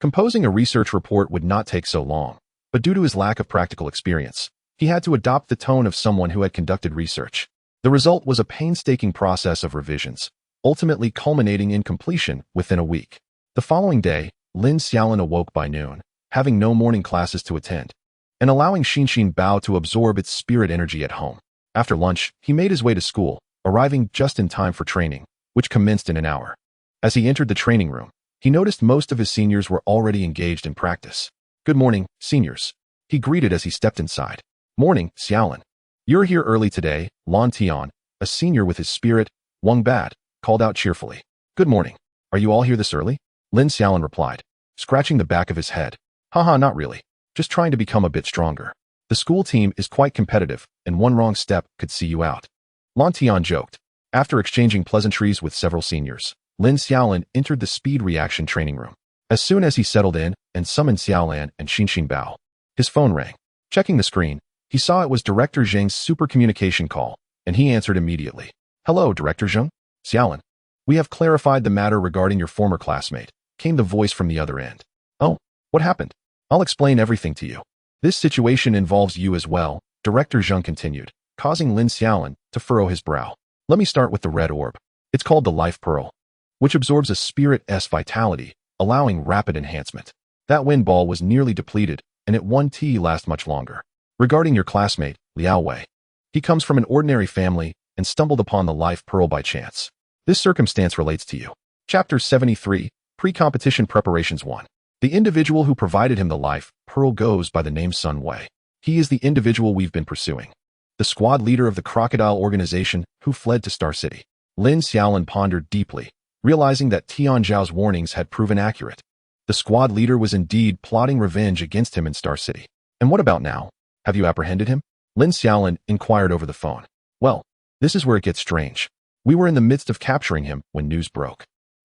Speaker 1: composing a research report would not take so long, but due to his lack of practical experience, he had to adopt the tone of someone who had conducted research. The result was a painstaking process of revisions, ultimately culminating in completion within a week. The following day, Lin Xiaolin awoke by noon, having no morning classes to attend, and allowing Xin Bao to absorb its spirit energy at home. After lunch, he made his way to school, arriving just in time for training, which commenced in an hour. As he entered the training room, he noticed most of his seniors were already engaged in practice. Good morning, seniors, he greeted as he stepped inside. Morning, Xiaolin. You're here early today, Lan Tian, a senior with his spirit, Wang Bad, called out cheerfully. Good morning. Are you all here this early? Lin Xiaolin replied, scratching the back of his head. Haha, not really. Just trying to become a bit stronger. The school team is quite competitive, and one wrong step could see you out. Lan Tian joked. After exchanging pleasantries with several seniors, Lin Xiaolin entered the speed reaction training room. As soon as he settled in and summoned Xiaolan and Xin Bao, his phone rang. Checking the screen, he saw it was Director Zheng's super communication call, and he answered immediately. Hello, Director Zheng? Xiaolin. We have clarified the matter regarding your former classmate, came the voice from the other end. Oh, what happened? I'll explain everything to you. This situation involves you as well, Director Zheng continued, causing Lin Xiaolin to furrow his brow. Let me start with the red orb. It's called the Life Pearl, which absorbs a spirit's vitality, allowing rapid enhancement. That wind ball was nearly depleted, and it won't last much longer. Regarding your classmate, Liao Wei, he comes from an ordinary family and stumbled upon the Life Pearl by chance. This circumstance relates to you. Chapter 73, Pre-Competition Preparations 1. The individual who provided him the Life Pearl goes by the name Sun Wei. He is the individual we've been pursuing, the squad leader of the crocodile organization who fled to Star City. Lin Xiaolin pondered deeply, realizing that Tian Zhao's warnings had proven accurate. The squad leader was indeed plotting revenge against him in Star City. And what about now? Have you apprehended him? Lin Xiaolin inquired over the phone. Well, this is where it gets strange. We were in the midst of capturing him when news broke.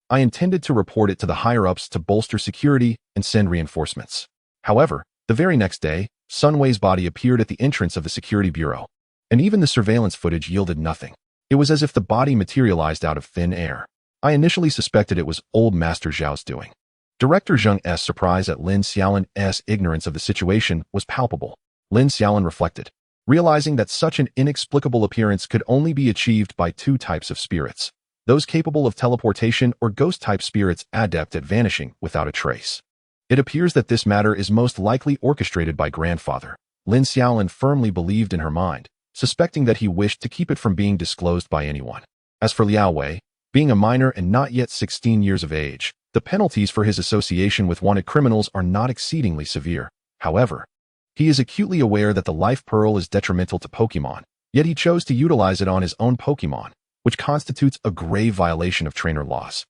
Speaker 1: I intended to report it to the higher-ups to bolster security and send reinforcements. However, the very next day, Sun Wei's body appeared at the entrance of the security bureau, and even the surveillance footage yielded nothing. It was as if the body materialized out of thin air. I initially suspected it was old Master Zhao's doing. Director Zheng's surprise at Lin Xiaolin's ignorance of the situation was palpable. Lin Xiaolin reflected. realizing that such an inexplicable appearance could only be achieved by two types of spirits, those capable of teleportation or ghost-type spirits adept at vanishing without a trace. It appears that this matter is most likely orchestrated by grandfather. Lin Xiaolin firmly believed in her mind, suspecting that he wished to keep it from being disclosed by anyone. As for Liao Wei, being a minor and not yet 16 years of age, the penalties for his association with wanted criminals are not exceedingly severe. However, he is acutely aware that the life pearl is detrimental to Pokémon, yet he chose to utilize it on his own Pokémon, which constitutes a grave violation of trainer laws.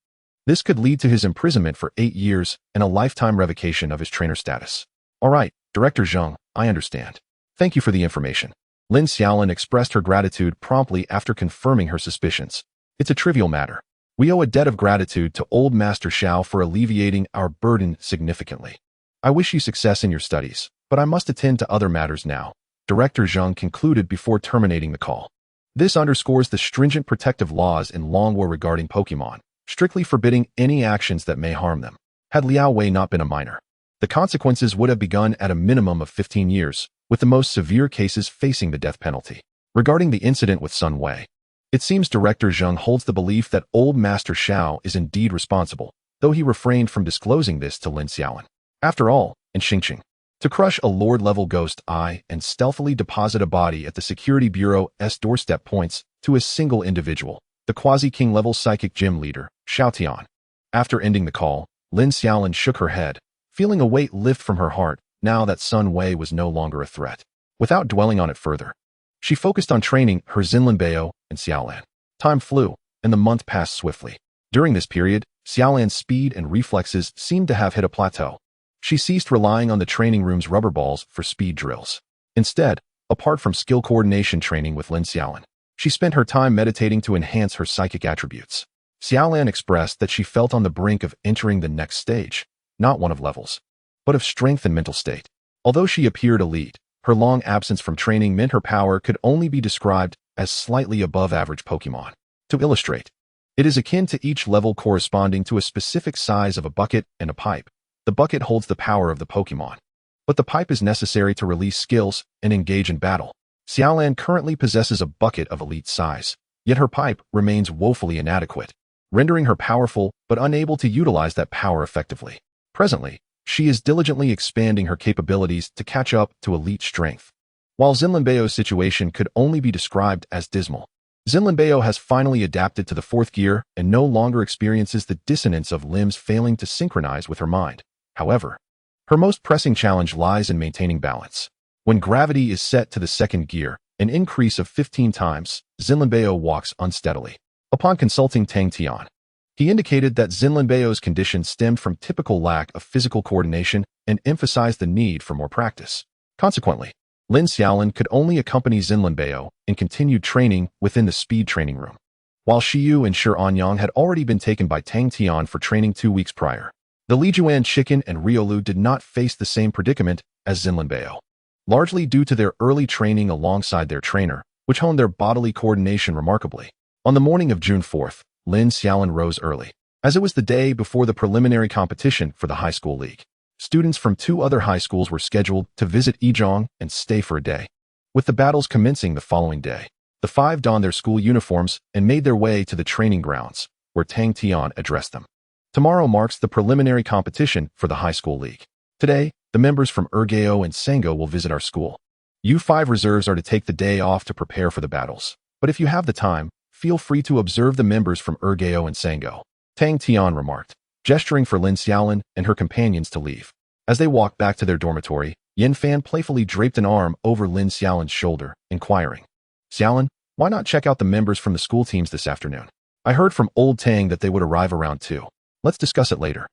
Speaker 1: This could lead to his imprisonment for 8 years and a lifetime revocation of his trainer status. Alright, Director Zheng, I understand. Thank you for the information. Lin Xiaolin expressed her gratitude promptly after confirming her suspicions. It's a trivial matter. We owe a debt of gratitude to old Master Xiao for alleviating our burden significantly. I wish you success in your studies, but I must attend to other matters now, Director Zheng concluded before terminating the call. This underscores the stringent protective laws in Longwar regarding Pokémon, strictly forbidding any actions that may harm them. Had Liao Wei not been a minor, the consequences would have begun at a minimum of 15 years, with the most severe cases facing the death penalty. Regarding the incident with Sun Wei, it seems Director Zheng holds the belief that old Master Xiao is indeed responsible, though he refrained from disclosing this to Lin Xiaolin. After all, in Xingqing, to crush a Lord-level ghost eye and stealthily deposit a body at the Security Bureau's doorstep points to a single individual, the quasi-king level psychic gym leader, Xiaotian. After ending the call, Lin Xiaolin shook her head, feeling a weight lift from her heart now that Sun Wei was no longer a threat. Without dwelling on it further, she focused on training her Zinlinbao and Xiaolan. Time flew, and the month passed swiftly. During this period, Xiaolan's speed and reflexes seemed to have hit a plateau. She ceased relying on the training room's rubber balls for speed drills. Instead, apart from skill coordination training with Lin Xiaolin, she spent her time meditating to enhance her psychic attributes. Xiaolan expressed that she felt on the brink of entering the next stage, not one of levels, but of strength and mental state. Although she appeared elite, her long absence from training meant her power could only be described as slightly above average Pokémon. To illustrate, it is akin to each level corresponding to a specific size of a bucket and a pipe. The bucket holds the power of the Pokémon, but the pipe is necessary to release skills and engage in battle. Xiaolan currently possesses a bucket of elite size, yet her pipe remains woefully inadequate, rendering her powerful but unable to utilize that power effectively. Presently, she is diligently expanding her capabilities to catch up to elite strength. While Zinlinbao's situation could only be described as dismal, Zinlinbao has finally adapted to the 4th gear and no longer experiences the dissonance of limbs failing to synchronize with her mind. However, her most pressing challenge lies in maintaining balance. When gravity is set to the 2nd gear, an increase of 15 times, Zinlinbao walks unsteadily. Upon consulting Tang Tian, he indicated that Zinlinbao's condition stemmed from typical lack of physical coordination and emphasized the need for more practice. Consequently, Lin Xiaolin could only accompany Zinlinbao in continued training within the speed training room, while Shiyu and Shi Anyang had already been taken by Tang Tian for training 2 weeks prior. The Lijuan Chicken and Riolu did not face the same predicament as Zinlinbao, largely due to their early training alongside their trainer, which honed their bodily coordination remarkably. On the morning of June 4th, Lin Xiaolin rose early, as it was the day before the preliminary competition for the high school league. Students from 2 other high schools were scheduled to visit Yizhong and stay for a day. With the battles commencing the following day, the 5 donned their school uniforms and made their way to the training grounds, where Tang Tian addressed them. Tomorrow marks the preliminary competition for the high school league. Today, the members from Ergao and Sango will visit our school. You 5 reserves are to take the day off to prepare for the battles, but if you have the time, feel free to observe the members from Ergao and Sango, Tang Tian remarked, gesturing for Lin Xiaolin and her companions to leave. As they walked back to their dormitory, Yin Fan playfully draped an arm over Lin Xiaolin's shoulder, inquiring, "Xiaolin, why not check out the members from the school teams this afternoon? I heard from old Tang that they would arrive around 2. Let's discuss it later.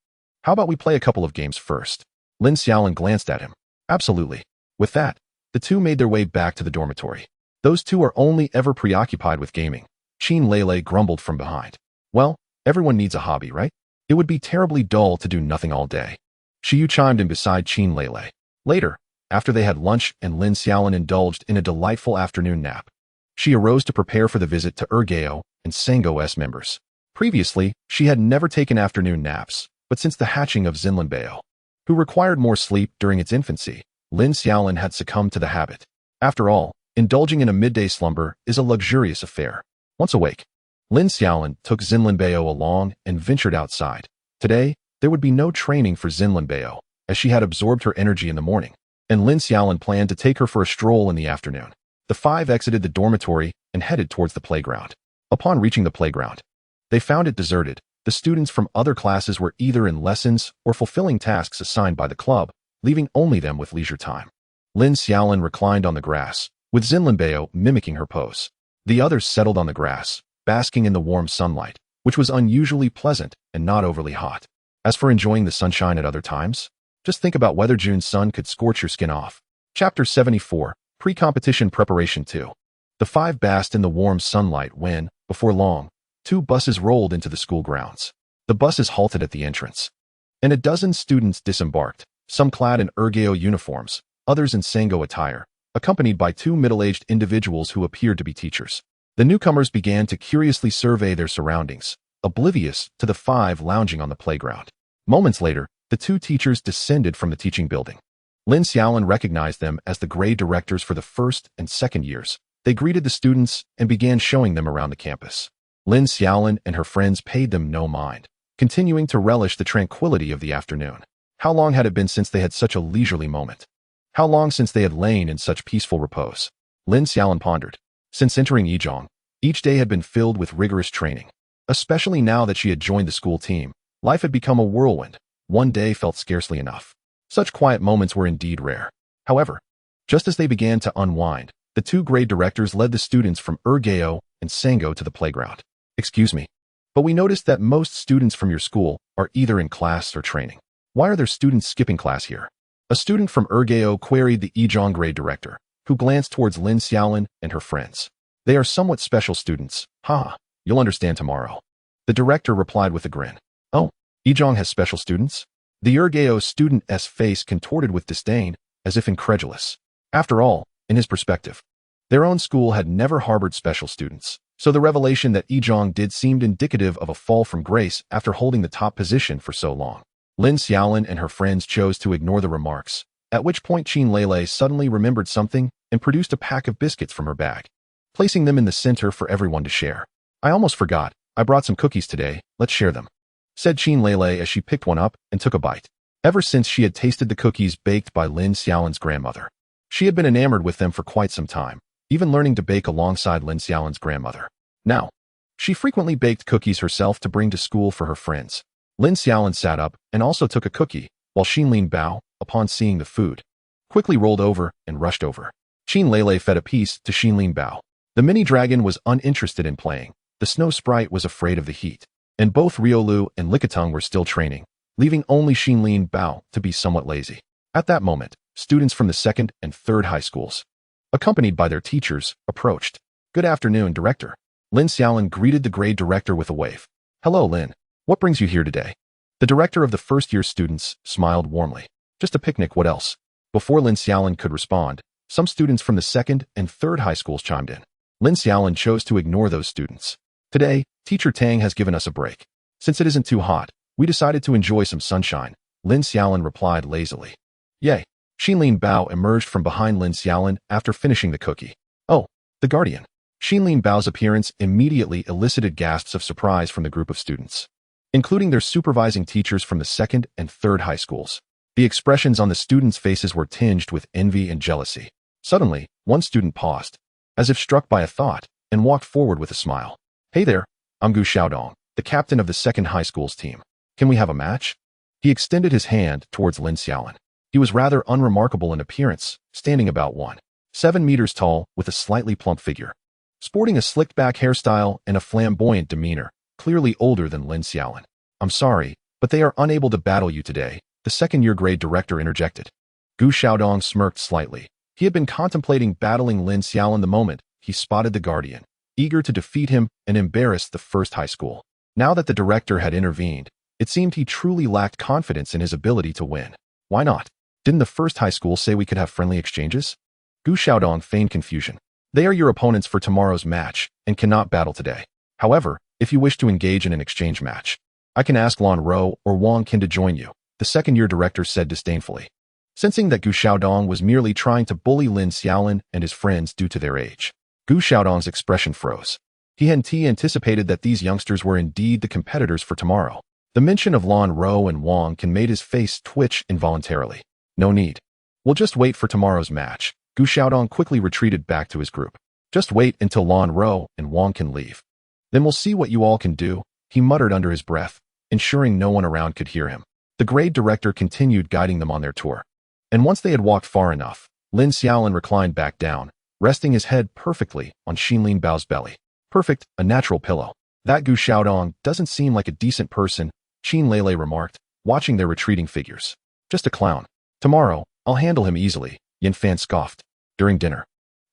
Speaker 1: How about we play a couple of games first?" Lin Xiaolin glanced at him. Absolutely. With that, the 2 made their way back to the dormitory. Those 2 are only ever preoccupied with gaming, Qin Lele grumbled from behind. Well, everyone needs a hobby, right? It would be terribly dull to do nothing all day. Shiyu chimed in beside Qin Lele. Later, after they had lunch and Lin Xiaolin indulged in a delightful afternoon nap, she arose to prepare for the visit to Ergao and Sango's members. Previously, she had never taken afternoon naps, but since the hatching of Zinlinbao, who required more sleep during its infancy, Lin Xiaolin had succumbed to the habit. After all, Indulging in a midday slumber is a luxurious affair. Once awake, Lin Xiaolin took Zinlinbeo along and ventured outside. Today, there would be no training for Zinlinbeo, as she had absorbed her energy in the morning, and Lin Xiaolin planned to take her for a stroll in the afternoon. The five exited the dormitory and headed towards the playground. Upon reaching the playground, they found it deserted. The students from other classes were either in lessons or fulfilling tasks assigned by the club, leaving only them with leisure time. Lin Xiaolin reclined on the grass, with Zinlinbeo mimicking her pose. The others settled on the grass, basking in the warm sunlight, which was unusually pleasant and not overly hot. As for enjoying the sunshine at other times, just think about whether June's sun could scorch your skin off. Chapter 74, Pre-Competition Preparation 2. The five basked in the warm sunlight when, before long, 2 buses rolled into the school grounds. The buses halted at the entrance, and a dozen students disembarked, some clad in Ergeo uniforms, others in Sango attire, accompanied by 2 middle-aged individuals who appeared to be teachers. The newcomers began to curiously survey their surroundings, oblivious to the 5 lounging on the playground. Moments later, the 2 teachers descended from the teaching building. Lin Xiaolin recognized them as the grade directors for the first and second years. They greeted the students and began showing them around the campus. Lin Xiaolin and her friends paid them no mind, continuing to relish the tranquility of the afternoon. How long had it been since they had such a leisurely moment? How long since they had lain in such peaceful repose? Lin Xiaolin pondered. Since entering Yizhong, each day had been filled with rigorous training. Especially now that she had joined the school team, life had become a whirlwind. One day felt scarcely enough. Such quiet moments were indeed rare. However, just as they began to unwind, the 2 grade directors led the students from Ergeo and Sango to the playground. Excuse me, but we noticed that most students from your school are either in class or training. Why are there students skipping class here? A student from Ergeo queried the Yizhong grade director, who glanced towards Lin Xiaolin and her friends. They are somewhat special students. Haha, you'll understand tomorrow. The director replied with a grin. Oh, Yizhong has special students? The Ergeo student's face contorted with disdain, as if incredulous. After all, in his perspective, their own school had never harbored special students, so the revelation that Yizhong did seemed indicative of a fall from grace after holding the top position for so long. Lin Xiaolin and her friends chose to ignore the remarks, at which point Qin Lele suddenly remembered something and produced a pack of biscuits from her bag, placing them in the center for everyone to share. I almost forgot, I brought some cookies today, let's share them, said Qin Lele as she picked one up and took a bite. Ever since she had tasted the cookies baked by Lin Xiaolin's grandmother, she had been enamored with them for quite some time, even learning to bake alongside Lin Xiaolin's grandmother. Now, she frequently baked cookies herself to bring to school for her friends. Lin Xiaolin sat up and also took a cookie, while Xinlin Bao, upon seeing the food, quickly rolled over and rushed over. Qin Lele fed a piece to Xinlin Bao. The mini dragon was uninterested in playing. The snow sprite was afraid of the heat, and both Riolu and Lickitung were still training, leaving only Xinlin Bao to be somewhat lazy. At that moment, students from the 2nd and 3rd high schools, accompanied by their teachers, approached. Good afternoon, director. Lin Xiaolin greeted the grade director with a wave. Hello, Lin. What brings you here today? The director of the first-year students smiled warmly. Just a picnic, what else? Before Lin Xiaolin could respond, some students from the 2nd and 3rd high schools chimed in. Lin Xiaolin chose to ignore those students. Today, Teacher Tang has given us a break. Since it isn't too hot, we decided to enjoy some sunshine, Lin Xiaolin replied lazily. Yay. Xinlin Bao emerged from behind Lin Xiaolin after finishing the cookie. Oh, the guardian. Xinlin Bao's appearance immediately elicited gasps of surprise from the group of students, including their supervising teachers from the 2nd and 3rd high schools. The expressions on the students' faces were tinged with envy and jealousy. Suddenly, one student paused, as if struck by a thought, and walked forward with a smile. Hey there, I'm Gu Xiaodong, the captain of the 2nd high school's team. Can we have a match? He extended his hand towards Lin Xiaolin. He was rather unremarkable in appearance, standing about 1.7 meters tall with a slightly plump figure, sporting a slicked-back hairstyle and a flamboyant demeanor, clearly older than Lin Xiaolin. I'm sorry, but they are unable to battle you today, the 2nd-year grade director interjected. Gu Xiaodong smirked slightly. He had been contemplating battling Lin Xiaolin the moment he spotted the guardian, eager to defeat him and embarrass the 1st high school. Now that the director had intervened, it seemed he truly lacked confidence in his ability to win. Why not? Didn't the 1st high school say we could have friendly exchanges? Gu Xiaodong feigned confusion. They are your opponents for tomorrow's match and cannot battle today. However, if you wish to engage in an exchange match, I can ask Lan Ro or Wang Qin to join you, the 2nd-year director said disdainfully. Sensing that Gu Xiaodong was merely trying to bully Lin Xiaolin and his friends due to their age, Gu Xiaodong's expression froze. He hadn't anticipated that these youngsters were indeed the competitors for tomorrow. The mention of Lan Rou and Wang Can made his face twitch involuntarily. No need. We'll just wait for tomorrow's match. Gu Xiaodong quickly retreated back to his group. Just wait until Lan Rou and Wang Can leave. Then we'll see what you all can do, he muttered under his breath, ensuring no one around could hear him. The grade director continued guiding them on their tour. And once they had walked far enough, Lin Xiaolin reclined back down, resting his head perfectly on Xinlin Bao's belly. Perfect, a natural pillow. That Gu Xiaodong doesn't seem like a decent person, Qin Lele remarked, watching their retreating figures. Just a clown. Tomorrow, I'll handle him easily, Yin Fan scoffed. During dinner,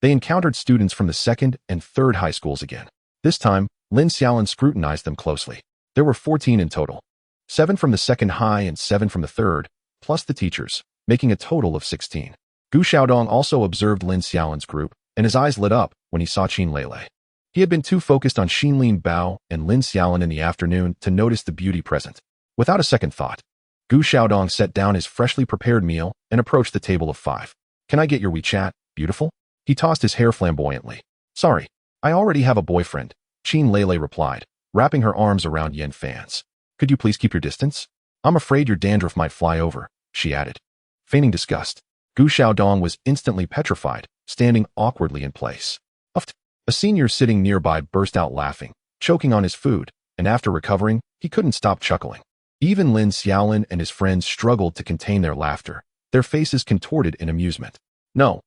Speaker 1: they encountered students from the second and third high schools again. This time, Lin Xiaolin scrutinized them closely. There were 14 in total. 7 from the second high and 7 from the third, plus the teachers, making a total of 16. Gu Xiaodong also observed Lin Xiaolin's group, and his eyes lit up when he saw Qin Lele. He had been too focused on Xinlin Bao and Lin Xiaolin in the afternoon to notice the beauty present. Without a second thought, Gu Xiaodong set down his freshly prepared meal and approached the table of 5. Can I get your WeChat, beautiful? He tossed his hair flamboyantly. Sorry, I already have a boyfriend, Qin Lele replied, wrapping her arms around Yin Fan's. Could you please keep your distance? I'm afraid your dandruff might fly over, she added. Feigning disgust, Gu Xiaodong was instantly petrified, standing awkwardly in place. Uffed. A senior sitting nearby burst out laughing, choking on his food, and after recovering, he couldn't stop chuckling. Even Lin Xiaolin and his friends struggled to contain their laughter, their faces contorted in amusement. No,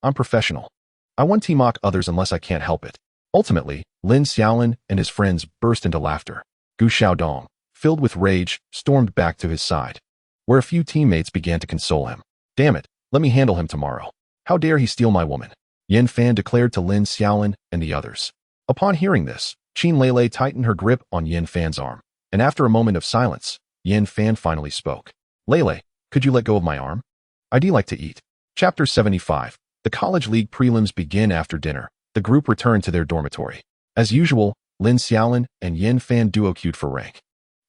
Speaker 1: I'm professional. I won't mock others unless I can't help it. Ultimately, Lin Xiaolin and his friends burst into laughter. Gu Xiaodong, filled with rage, stormed back to his side, where a few teammates began to console him. Damn it, let me handle him tomorrow. How dare he steal my woman? Yin Fan declared to Lin Xiaolin and the others. Upon hearing this, Qin Lele tightened her grip on Yin Fan's arm, and after a moment of silence, Yin Fan finally spoke. Lele, could you let go of my arm? I'd like to eat. Chapter 75. The College League prelims begin after dinner. The group returned to their dormitory. As usual, Lin Xiaolin and Yin Fan duo queued for rank,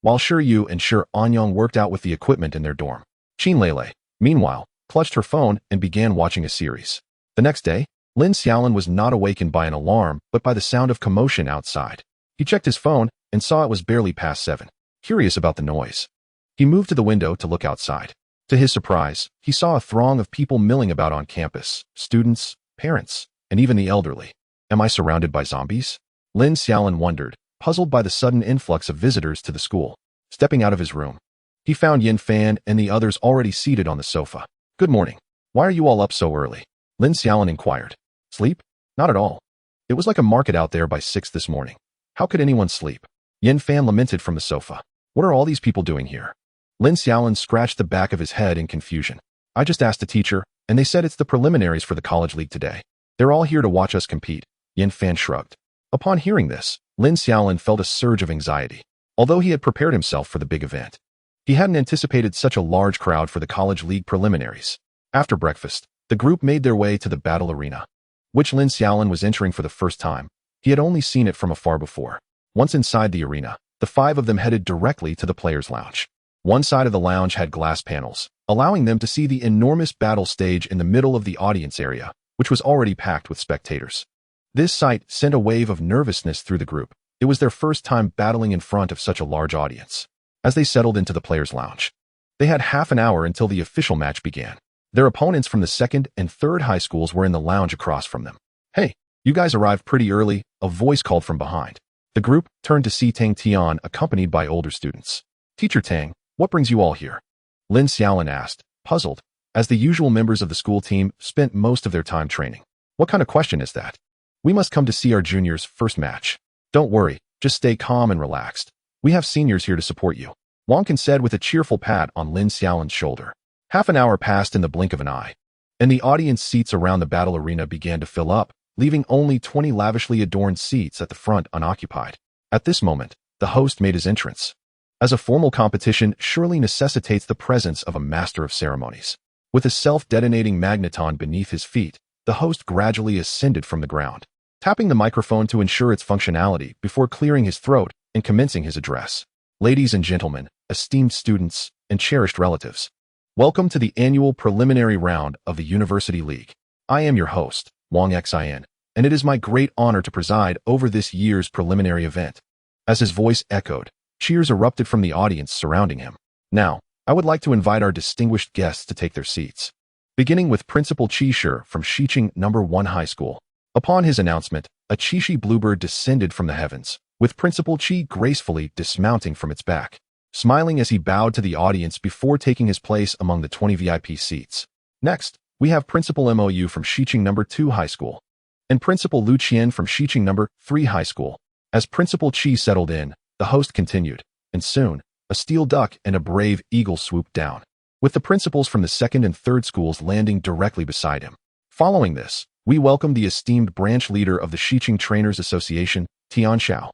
Speaker 1: while Shi Yu and Shi Anyang worked out with the equipment in their dorm. Qin Lele, meanwhile, clutched her phone and began watching a series. The next day, Lin Xiaolin was not awakened by an alarm but by the sound of commotion outside. He checked his phone and saw it was barely past 7. Curious about the noise, he moved to the window to look outside. To his surprise, he saw a throng of people milling about on campus, students, parents, and even the elderly. Am I surrounded by zombies? Lin Xiaolin wondered, puzzled by the sudden influx of visitors to the school. Stepping out of his room, he found Yin Fan and the others already seated on the sofa. Good morning. Why are you all up so early? Lin Xiaolin inquired. Sleep? Not at all. It was like a market out there by 6 this morning. How could anyone sleep? Yin Fan lamented from the sofa. What are all these people doing here? Lin Xiaolin scratched the back of his head in confusion. I just asked the teacher, and they said it's the preliminaries for the college league today. They're all here to watch us compete. Yin Fan shrugged. Upon hearing this, Lin Xiaolin felt a surge of anxiety. Although he had prepared himself for the big event, he hadn't anticipated such a large crowd for the college league preliminaries. After breakfast, the group made their way to the battle arena, which Lin Xiaolin was entering for the first time. He had only seen it from afar before. Once inside the arena, the 5 of them headed directly to the players' lounge. One side of the lounge had glass panels, allowing them to see the enormous battle stage in the middle of the audience area, which was already packed with spectators. This sight sent a wave of nervousness through the group. It was their first time battling in front of such a large audience. As they settled into the players' lounge, they had half an hour until the official match began. Their opponents from the second and third high schools were in the lounge across from them. Hey, you guys arrived pretty early, a voice called from behind. The group turned to see Tang Tian accompanied by older students. Teacher Tang, what brings you all here? Lin Xiaolin asked, puzzled, as the usual members of the school team spent most of their time training. What kind of question is that? We must come to see our juniors' first match. Don't worry, just stay calm and relaxed. We have seniors here to support you, Wang Can said with a cheerful pat on Lin Xiaolin's shoulder. Half an hour passed in the blink of an eye, and the audience seats around the battle arena began to fill up, leaving only 20 lavishly adorned seats at the front unoccupied. At this moment, the host made his entrance. As a formal competition surely necessitates the presence of a master of ceremonies. With a self-detonating magneton beneath his feet, the host gradually ascended from the ground, tapping the microphone to ensure its functionality before clearing his throat and commencing his address. Ladies and gentlemen, esteemed students, and cherished relatives, Welcome to the annual preliminary round of the University League. I am your host, Wang Xin, and it is my great honor to preside over this year's preliminary event. As his voice echoed, cheers erupted from the audience surrounding him. Now, I would like to invite our distinguished guests to take their seats. Beginning with Principal Qi Shi from Xiqing No. 1 High School. Upon his announcement, a Qishi bluebird descended from the heavens, with Principal Qi gracefully dismounting from its back, smiling as he bowed to the audience before taking his place among the 20 VIP seats. Next, we have Principal Mou from Xiqing No. 2 High School, and Principal Lu Qian from Xiqing No. 3 High School. As Principal Qi settled in, the host continued, and soon, a steel duck and a brave eagle swooped down, with the principals from the second and third schools landing directly beside him. Following this, we welcome the esteemed branch leader of the Xiqing Trainers Association, Tian Xiao,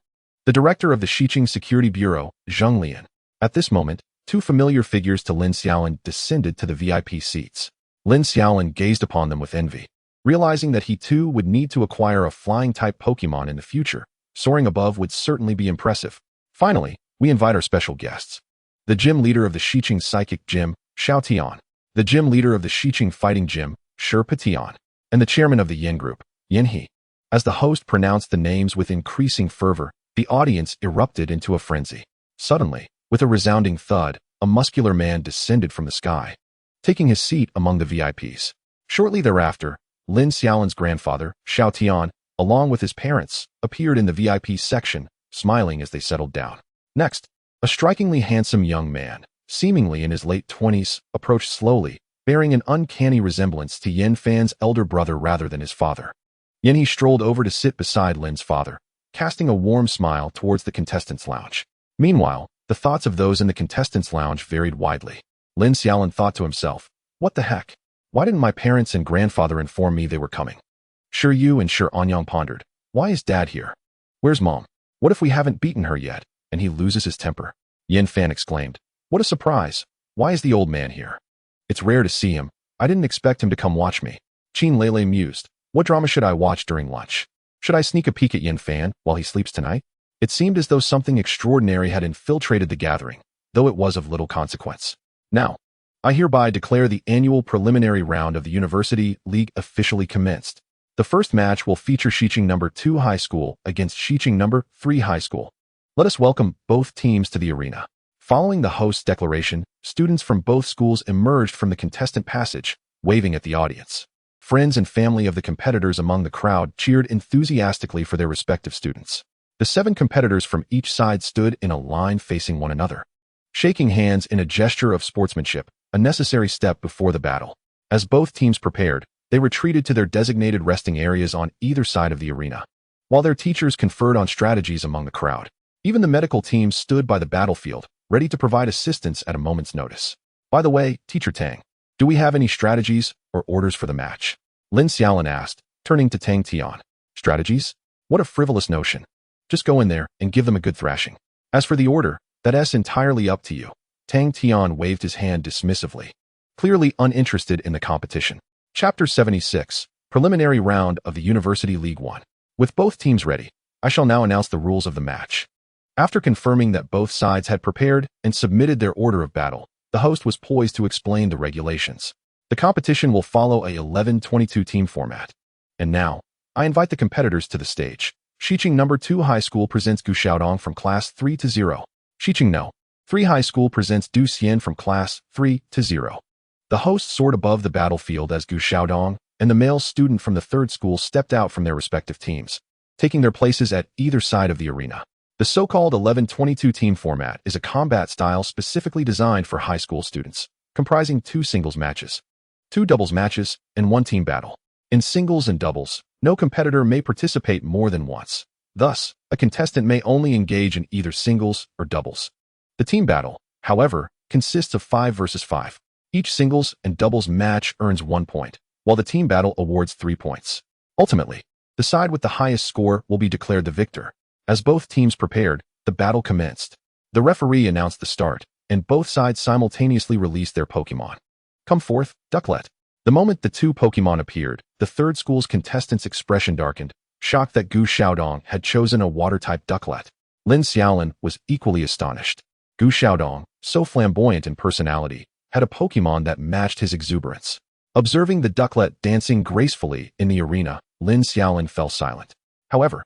Speaker 1: the director of the Xiqing Security Bureau, Zheng Lian. At this moment, two familiar figures to Lin Xiaolin descended to the VIP seats. Lin Xiaolin gazed upon them with envy, realizing that he too would need to acquire a flying-type Pokémon in the future. Soaring above would certainly be impressive. Finally, we invite our special guests. The gym leader of the Xiqing Psychic Gym, Xiao Tian, the gym leader of the Xiqing Fighting Gym, Shi Tian, and the chairman of the Yin Group, Yin He. As the host pronounced the names with increasing fervor, the audience erupted into a frenzy. Suddenly, with a resounding thud, a muscular man descended from the sky, taking his seat among the VIPs. Shortly thereafter, Lin Xiaolin's grandfather, Xiao Tian, along with his parents, appeared in the VIP section, smiling as they settled down. Next, a strikingly handsome young man, seemingly in his late 20s, approached slowly, bearing an uncanny resemblance to Yin Fan's elder brother rather than his father. Yin He strolled over to sit beside Lin's father, casting a warm smile towards the contestants' lounge. Meanwhile, the thoughts of those in the contestants' lounge varied widely. Lin Xiaolin thought to himself, what the heck? Why didn't my parents and grandfather inform me they were coming? Shi Yu and Shi Anyang pondered, why is Dad here? Where's Mom? What if we haven't beaten her yet, and he loses his temper? Yin Fan exclaimed, what a surprise! Why is the old man here? It's rare to see him. I didn't expect him to come watch me. Qin Lele mused, what drama should I watch during lunch? Should I sneak a peek at Yin Fan while he sleeps tonight? It seemed as though something extraordinary had infiltrated the gathering, though it was of little consequence. Now, I hereby declare the annual preliminary round of the University League officially commenced. The first match will feature Xiqing No. 2 High School against Xiqing No. 3 High School. Let us welcome both teams to the arena. Following the host's declaration, students from both schools emerged from the contestant passage, waving at the audience. Friends and family of the competitors among the crowd cheered enthusiastically for their respective students. The 7 competitors from each side stood in a line facing one another, shaking hands in a gesture of sportsmanship, a necessary step before the battle. As both teams prepared, they retreated to their designated resting areas on either side of the arena, while their teachers conferred on strategies among the crowd. Even the medical team stood by the battlefield, ready to provide assistance at a moment's notice. By the way, Teacher Tang, do we have any strategies or orders for the match? Lin Xiaolin asked, turning to Tang Tian. Strategies? What a frivolous notion. Just go in there and give them a good thrashing. As for the order, that's entirely up to you. Tang Tian waved his hand dismissively, clearly uninterested in the competition. Chapter 76, Preliminary Round of the University League 1. With both teams ready, I shall now announce the rules of the match. After confirming that both sides had prepared and submitted their order of battle, the host was poised to explain the regulations. The competition will follow a 11-22 team format. And now, I invite the competitors to the stage. Xiqing No. 2 High School presents Gu Xiaodong from Class 3-0. Xiqing No. 3 High School presents Du Xian from Class 3-0. The host soared above the battlefield as Gu Xiaodong and the male student from the third school stepped out from their respective teams, taking their places at either side of the arena. The so-called 11-22 team format is a combat style specifically designed for high school students, comprising 2 singles matches, 2 doubles matches, and 1 team battle. In singles and doubles, no competitor may participate more than once. Thus, a contestant may only engage in either singles or doubles. The team battle, however, consists of 5 versus 5. Each singles and doubles match earns 1 point, while the team battle awards 3 points. Ultimately, the side with the highest score will be declared the victor. As both teams prepared, the battle commenced. The referee announced the start, and both sides simultaneously released their Pokémon. Come forth, Ducklet. The moment the 2 Pokémon appeared, the third school's contestant's expression darkened, shocked that Gu Xiaodong had chosen a water-type Ducklet. Lin Xiaolin was equally astonished. Gu Xiaodong, so flamboyant in personality, had a Pokémon that matched his exuberance. Observing the ducklet dancing gracefully in the arena, Lin Xiaolin fell silent. However,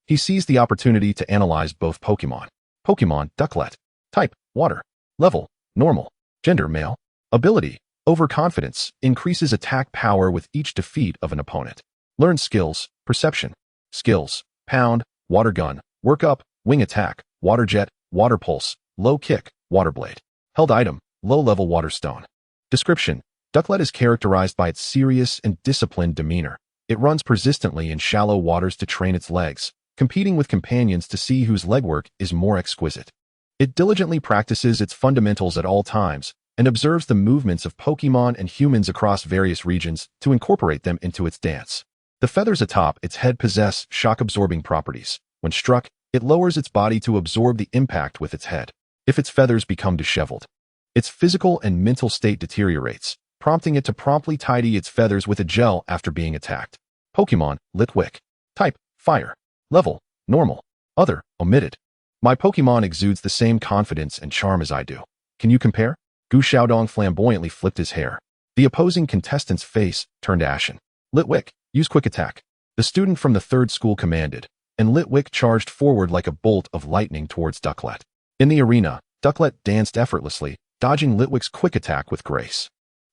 Speaker 1: he seized the opportunity to analyze both Pokémon. Pokémon, ducklet. Type, water. Level, normal. Gender, male. Ability, overconfidence, increases attack power with each defeat of an opponent. Learned skills, perception. Skills, pound, water gun, work up, wing attack, water jet, water pulse, low kick, water blade. Held item, low-level water stone. Description, ducklet is characterized by its serious and disciplined demeanor. It runs persistently in shallow waters to train its legs, competing with companions to see whose legwork is more exquisite. It diligently practices its fundamentals at all times and observes the movements of Pokémon and humans across various regions to incorporate them into its dance. The feathers atop its head possess shock-absorbing properties. When struck, it lowers its body to absorb the impact with its head. If its feathers become disheveled, its physical and mental state deteriorates, prompting it to promptly tidy its feathers with a gel after being attacked. Pokémon, Litwick. Type, fire. Level, normal. Other, omitted. My Pokémon exudes the same confidence and charm as I do. Can you compare? Gu Xiaodong flamboyantly flipped his hair. The opposing contestant's face turned ashen. Litwick, use quick attack. The student from the third school commanded, and Litwick charged forward like a bolt of lightning towards Ducklet. In the arena, Ducklet danced effortlessly, dodging Litwick's quick attack with grace.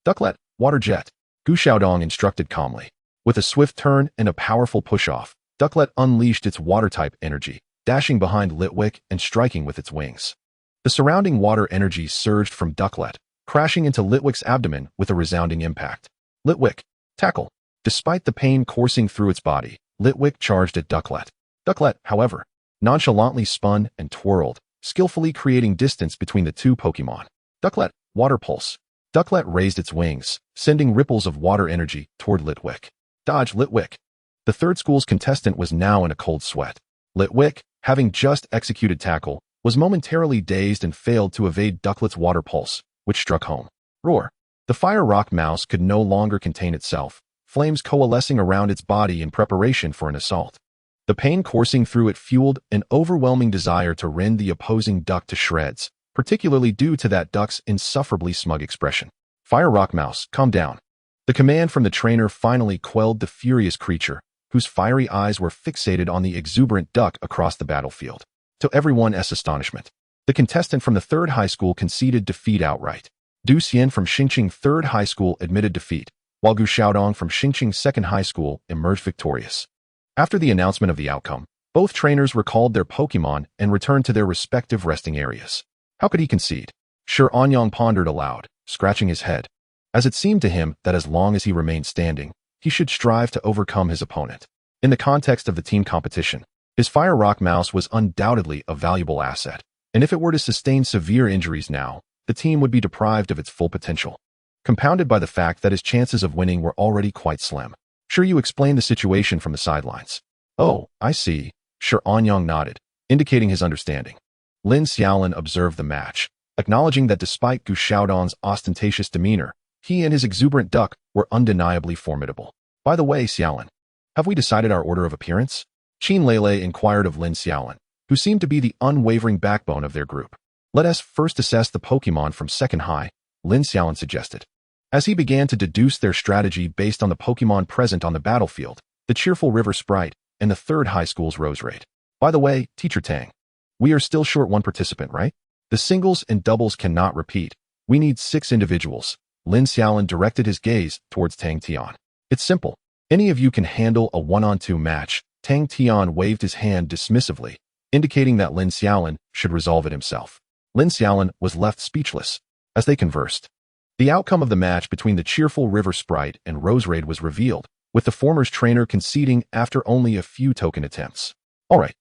Speaker 1: Ducklet, water jet. Gu Xiaodong instructed calmly. With a swift turn and a powerful push-off, Ducklet unleashed its water-type energy, dashing behind Litwick and striking with its wings. The surrounding water energy surged from Ducklet, crashing into Litwick's abdomen with a resounding impact. Litwick, tackle. Despite the pain coursing through its body, Litwick charged at Ducklet. Ducklet, however, nonchalantly spun and twirled, skillfully creating distance between the two Pokémon. Ducklet, water pulse. Ducklet raised its wings, sending ripples of water energy toward Litwick. Dodge, Litwick. The third school's contestant was now in a cold sweat. Litwick, having just executed tackle, was momentarily dazed and failed to evade Ducklet's water pulse, which struck home. Roar. The fire rock mouse could no longer contain itself, flames coalescing around its body in preparation for an assault. The pain coursing through it fueled an overwhelming desire to rend the opposing duck to shreds, particularly due to that duck's insufferably smug expression. Fire rock mouse, calm down. The command from the trainer finally quelled the furious creature, whose fiery eyes were fixated on the exuberant duck across the battlefield. To everyone's astonishment, the contestant from the third high school conceded defeat outright. Du Xian from Xingqing Third High School admitted defeat, while Gu Xiaodong from Xingqing Second High School emerged victorious. After the announcement of the outcome, both trainers recalled their Pokémon and returned to their respective resting areas. How could he concede? Shi Anyang pondered aloud, scratching his head, as it seemed to him that as long as he remained standing, he should strive to overcome his opponent. In the context of the team competition, his Fire Rock Mouse was undoubtedly a valuable asset, and if it were to sustain severe injuries now, the team would be deprived of its full potential, compounded by the fact that his chances of winning were already quite slim. Sure, you explained the situation from the sidelines. Oh, I see. Shi Anyang nodded, indicating his understanding. Lin Xiaolin observed the match, acknowledging that despite Gu Xiaodong's ostentatious demeanor, he and his exuberant duck were undeniably formidable. By the way, Xiaolin, have we decided our order of appearance? Qin Lele inquired of Lin Xiaolin, who seemed to be the unwavering backbone of their group. Let us first assess the Pokémon from second high, Lin Xiaolin suggested. As he began to deduce their strategy based on the Pokémon present on the battlefield, the cheerful River Sprite, and the third high school's Rose Raid. By the way, Teacher Tang, we are still short one participant, right? The singles and doubles cannot repeat. We need 6 individuals. Lin Xiaolin directed his gaze towards Tang Tian. It's simple. Any of you can handle a 1-on-2 match. Tang Tian waved his hand dismissively, indicating that Lin Xiaolin should resolve it himself. Lin Xiaolin was left speechless as they conversed. The outcome of the match between the cheerful River Sprite and Rose Raid was revealed, with the former's trainer conceding after only a few token attempts. Alright,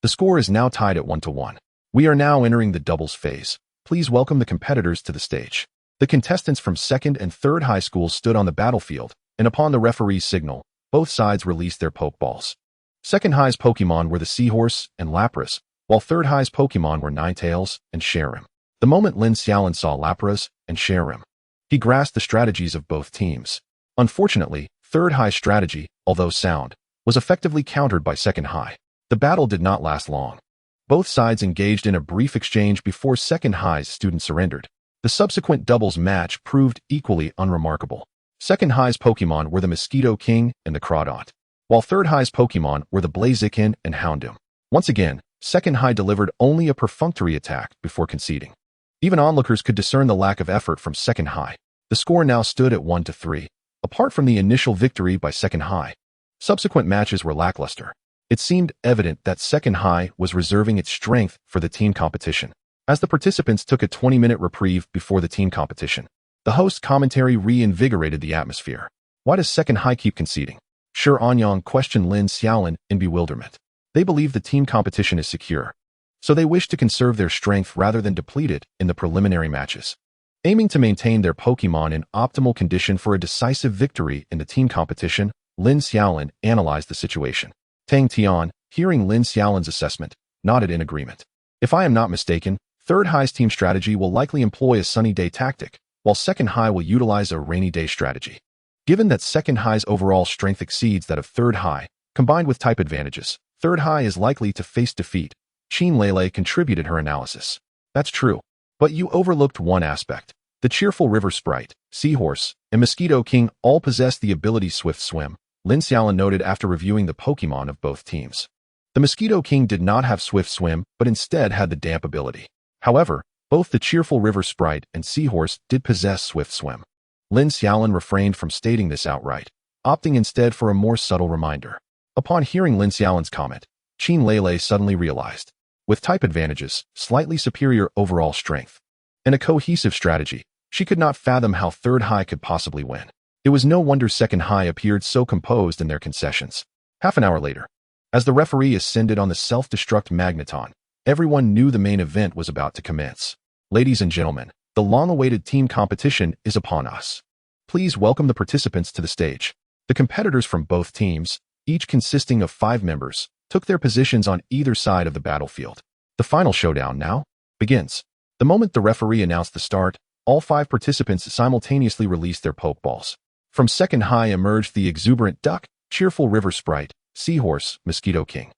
Speaker 1: the score is now tied at 1-1. We are now entering the doubles phase. Please welcome the competitors to the stage. The contestants from second and third high schools stood on the battlefield, and upon the referee's signal, both sides released their Pokeballs. Second high's Pokemon were the Seahorse and Lapras, while third high's Pokemon were Ninetales and Sharim. The moment Lin Xiaolin saw Lapras and Sharim, he grasped the strategies of both teams. Unfortunately, third high's strategy, although sound, was effectively countered by second high. The battle did not last long. Both sides engaged in a brief exchange before second high's student surrendered. The The subsequent doubles match proved equally unremarkable. Second highest Pokémon were the Mosquito King and the Crawdaunt, while third highest Pokémon were the Blaziken and Houndoom. Once again, second high delivered only a perfunctory attack before conceding. Even onlookers could discern the lack of effort from second high. The score now stood at 1-3. Apart from the initial victory by second high, subsequent matches were lackluster. It seemed evident that second high was reserving its strength for the team competition. As the participants took a 20-minute reprieve before the team competition, the host commentary reinvigorated the atmosphere. Why does second high keep conceding? Shi Anyang questioned Lin Xiaolin in bewilderment. They believe the team competition is secure, so they wish to conserve their strength rather than deplete it in the preliminary matches. Aiming to maintain their Pokémon in optimal condition for a decisive victory in the team competition, Lin Xiaolin analyzed the situation. Tang Tian, hearing Lin Xiaolin's assessment, nodded in agreement. If I am not mistaken, third high's team strategy will likely employ a sunny day tactic, while second high will utilize a rainy day strategy. Given that second high's overall strength exceeds that of third high, combined with type advantages, third high is likely to face defeat. Qin Lele contributed her analysis. That's true, but you overlooked one aspect. The cheerful river sprite, seahorse, and Mosquito King all possess the ability Swift Swim, Lin Xiaolin noted after reviewing the Pokémon of both teams. The Mosquito King did not have Swift Swim, but instead had the damp ability. However, both the cheerful river sprite and seahorse did possess Swift Swim. Lin Xiaolin refrained from stating this outright, opting instead for a more subtle reminder. Upon hearing Lin Xiaolin's comment, Qin Lele suddenly realized, with type advantages, slightly superior overall strength, and a cohesive strategy, she could not fathom how third high could possibly win. It was no wonder second high appeared so composed in their concessions. Half an hour later, as the referee ascended on the self-destruct magneton, everyone knew the main event was about to commence. Ladies and gentlemen, the long-awaited team competition is upon us. Please welcome the participants to the stage. The competitors from both teams, each consisting of 5 members, took their positions on either side of the battlefield. The final showdown now begins. The moment the referee announced the start, all 5 participants simultaneously released their Pokeballs. From second high emerged the exuberant Duck, cheerful River Sprite, Seahorse, Mosquito King,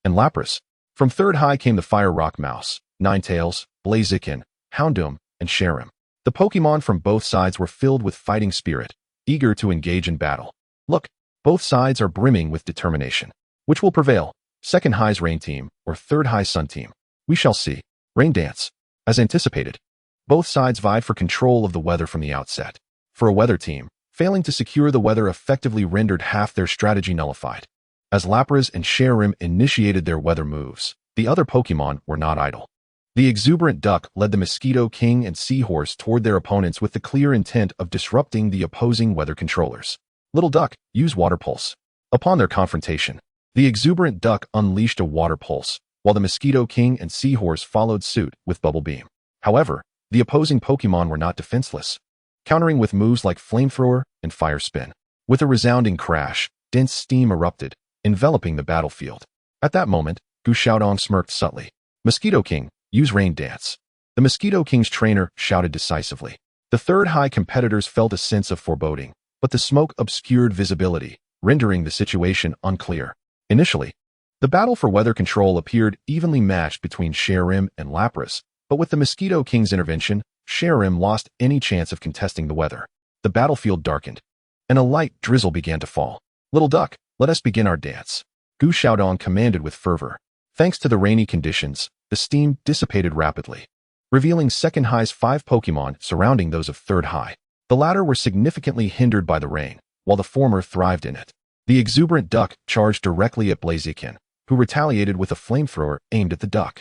Speaker 1: and Lapras. From third high came the Fire Rock Mouse, Ninetales, Blaziken, Houndoom, and Sharam. The Pokémon from both sides were filled with fighting spirit, eager to engage in battle. Look, both sides are brimming with determination. Which will prevail? Second high's Rain Team or third high's Sun Team? We shall see. Rain Dance. As anticipated, both sides vied for control of the weather from the outset. For a weather team, failing to secure the weather effectively rendered half their strategy nullified. As Lapras and Sharam initiated their weather moves, the other Pokémon were not idle. The exuberant Duck led the Mosquito King and Seahorse toward their opponents with the clear intent of disrupting the opposing weather controllers. Little Duck, use Water Pulse. Upon their confrontation, the exuberant Duck unleashed a Water Pulse, while the Mosquito King and Seahorse followed suit with Bubble Beam. However, the opposing Pokémon were not defenseless, countering with moves like Flamethrower and Fire Spin. With a resounding crash, dense steam erupted, enveloping the battlefield. At that moment, Gu Xiaodong smirked subtly. Mosquito King, use Rain Dance. The Mosquito King's trainer shouted decisively. The third high competitors felt a sense of foreboding, but the smoke obscured visibility, rendering the situation unclear. Initially, the battle for weather control appeared evenly matched between Sharam and Lapras, but with the Mosquito King's intervention, Sharam lost any chance of contesting the weather. The battlefield darkened, and a light drizzle began to fall. Little Duck, let us begin our dance. Gu Xiaodong commanded with fervor. Thanks to the rainy conditions, the steam dissipated rapidly, revealing second high's 5 Pokémon surrounding those of third high. The latter were significantly hindered by the rain, while the former thrived in it. The exuberant Duck charged directly at Blaziken, who retaliated with a flamethrower aimed at the Duck.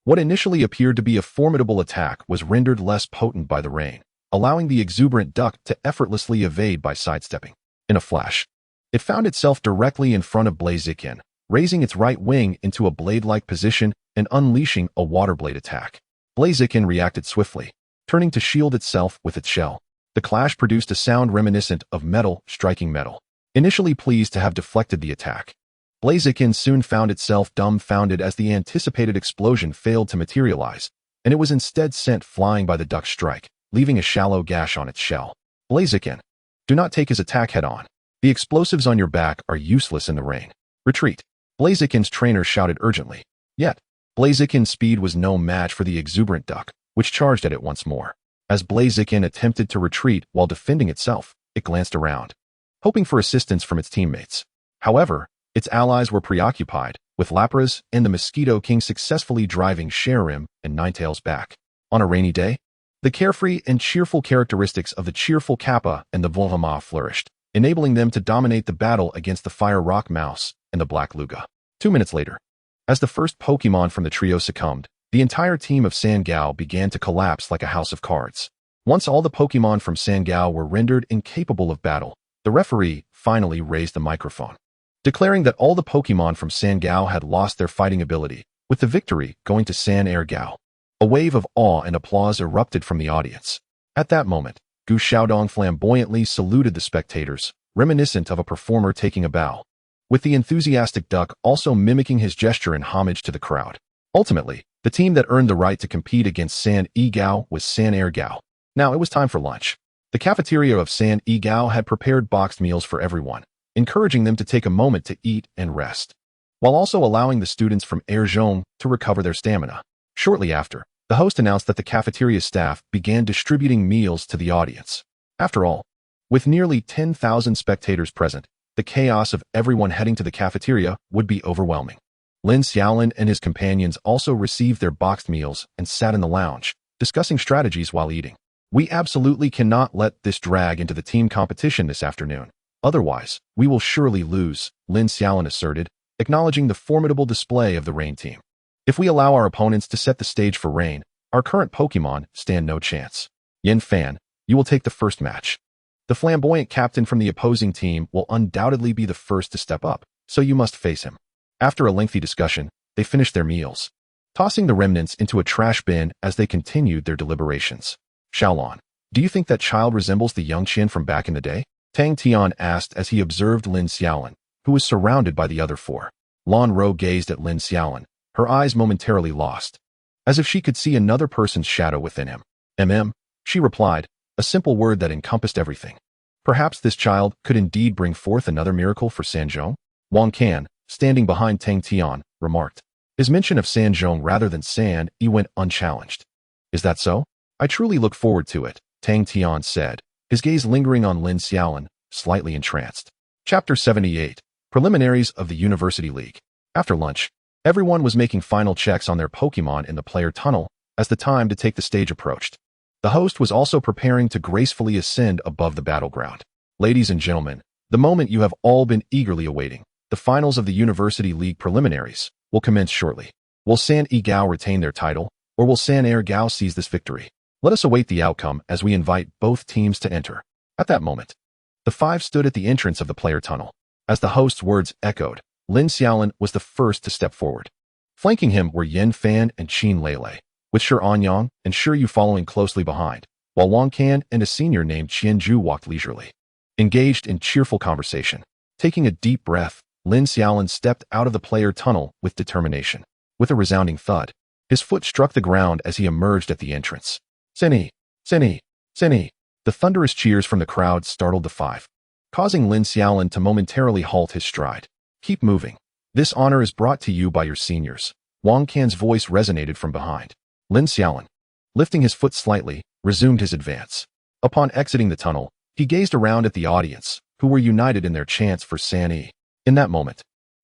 Speaker 1: What initially appeared to be a formidable attack was rendered less potent by the rain, allowing the exuberant Duck to effortlessly evade by sidestepping. In a flash, it found itself directly in front of Blaziken, raising its right wing into a blade-like position and unleashing a water blade attack. Blaziken reacted swiftly, turning to shield itself with its shell. The clash produced a sound reminiscent of metal striking metal. Initially pleased to have deflected the attack, Blaziken soon found itself dumbfounded as the anticipated explosion failed to materialize, and it was instead sent flying by the Duck's strike, leaving a shallow gash on its shell. Blaziken, do not take his attack head-on. The explosives on your back are useless in the rain. Retreat. Blaziken's trainer shouted urgently. Yet, Blaziken's speed was no match for the exuberant Duck, which charged at it once more. As Blaziken attempted to retreat while defending itself, it glanced around, hoping for assistance from its teammates. However, its allies were preoccupied, with Lapras and the Mosquito King successfully driving Sharim and Ninetales back. On a rainy day, the carefree and cheerful characteristics of the cheerful Kappa and the Volhama flourished, enabling them to dominate the battle against the Fire Rock Mouse and the Black Luga. 2 minutes later, as the first Pokémon from the trio succumbed, the entire team of Sangao began to collapse like a house of cards. Once all the Pokémon from Sangao were rendered incapable of battle, the referee finally raised the microphone, declaring that all the Pokémon from Sangao had lost their fighting ability, with the victory going to San Air Gao. A wave of awe and applause erupted from the audience. At that moment, Gu Xiaodong flamboyantly saluted the spectators, reminiscent of a performer taking a bow, with the enthusiastic duck also mimicking his gesture in homage to the crowd. Ultimately, the team that earned the right to compete against San E Gao was San Air Gao. Now it was time for lunch. The cafeteria of San E Gao had prepared boxed meals for everyone, encouraging them to take a moment to eat and rest, while also allowing the students from Air Zone to recover their stamina. Shortly after, the host announced that the cafeteria staff began distributing meals to the audience. After all, with nearly 10,000 spectators present, the chaos of everyone heading to the cafeteria would be overwhelming. Lin Xiaolin and his companions also received their boxed meals and sat in the lounge, discussing strategies while eating. We absolutely cannot let this drag into the team competition this afternoon. Otherwise, we will surely lose, Lin Xiaolin asserted, acknowledging the formidable display of the Rain team. If we allow our opponents to set the stage for Rain, our current Pokémon stand no chance. Yin Fan, you will take the first match. The flamboyant captain from the opposing team will undoubtedly be the first to step up, so you must face him. After a lengthy discussion, they finished their meals, tossing the remnants into a trash bin as they continued their deliberations. Xiaolin, do you think that child resembles the young Qian from back in the day? Tang Tian asked as he observed Lin Xiaolin, who was surrounded by the other four. Lan Ro gazed at Lin Xiaolin, her eyes momentarily lost, as if she could see another person's shadow within him. She replied, a simple word that encompassed everything. Perhaps this child could indeed bring forth another miracle for Sanzhong? Wang Can, standing behind Tang Tian, remarked. His mention of Sanzhong rather than San Yi went unchallenged. Is that so? I truly look forward to it, Tang Tian said, his gaze lingering on Lin Xiaolin, slightly entranced. Chapter 78, Preliminaries of the University League. After lunch, everyone was making final checks on their Pokémon in the player tunnel as the time to take the stage approached. The host was also preparing to gracefully ascend above the battleground. Ladies and gentlemen, the moment you have all been eagerly awaiting, the finals of the University League preliminaries, will commence shortly. Will San E Gao retain their title, or will San Air Gao seize this victory? Let us await the outcome as we invite both teams to enter. At that moment, the five stood at the entrance of the player tunnel. As the host's words echoed, Lin Xiaolin was the first to step forward. Flanking him were Yin Fan and Qin Lele, with Shi Anyang and Shi Yu following closely behind, while Wang Can and a senior named Qian Zhu walked leisurely, engaged in cheerful conversation. Taking a deep breath, Lin Xiaolin stepped out of the player tunnel with determination. With a resounding thud, his foot struck the ground as he emerged at the entrance. Seni! Seni! Seni! The thunderous cheers from the crowd startled the five, causing Lin Xiaolin to momentarily halt his stride. Keep moving. This honor is brought to you by your seniors. Wang Can's voice resonated from behind. Lin Xiaolin, lifting his foot slightly, resumed his advance. Upon exiting the tunnel, he gazed around at the audience, who were united in their chants for San Yi. In that moment,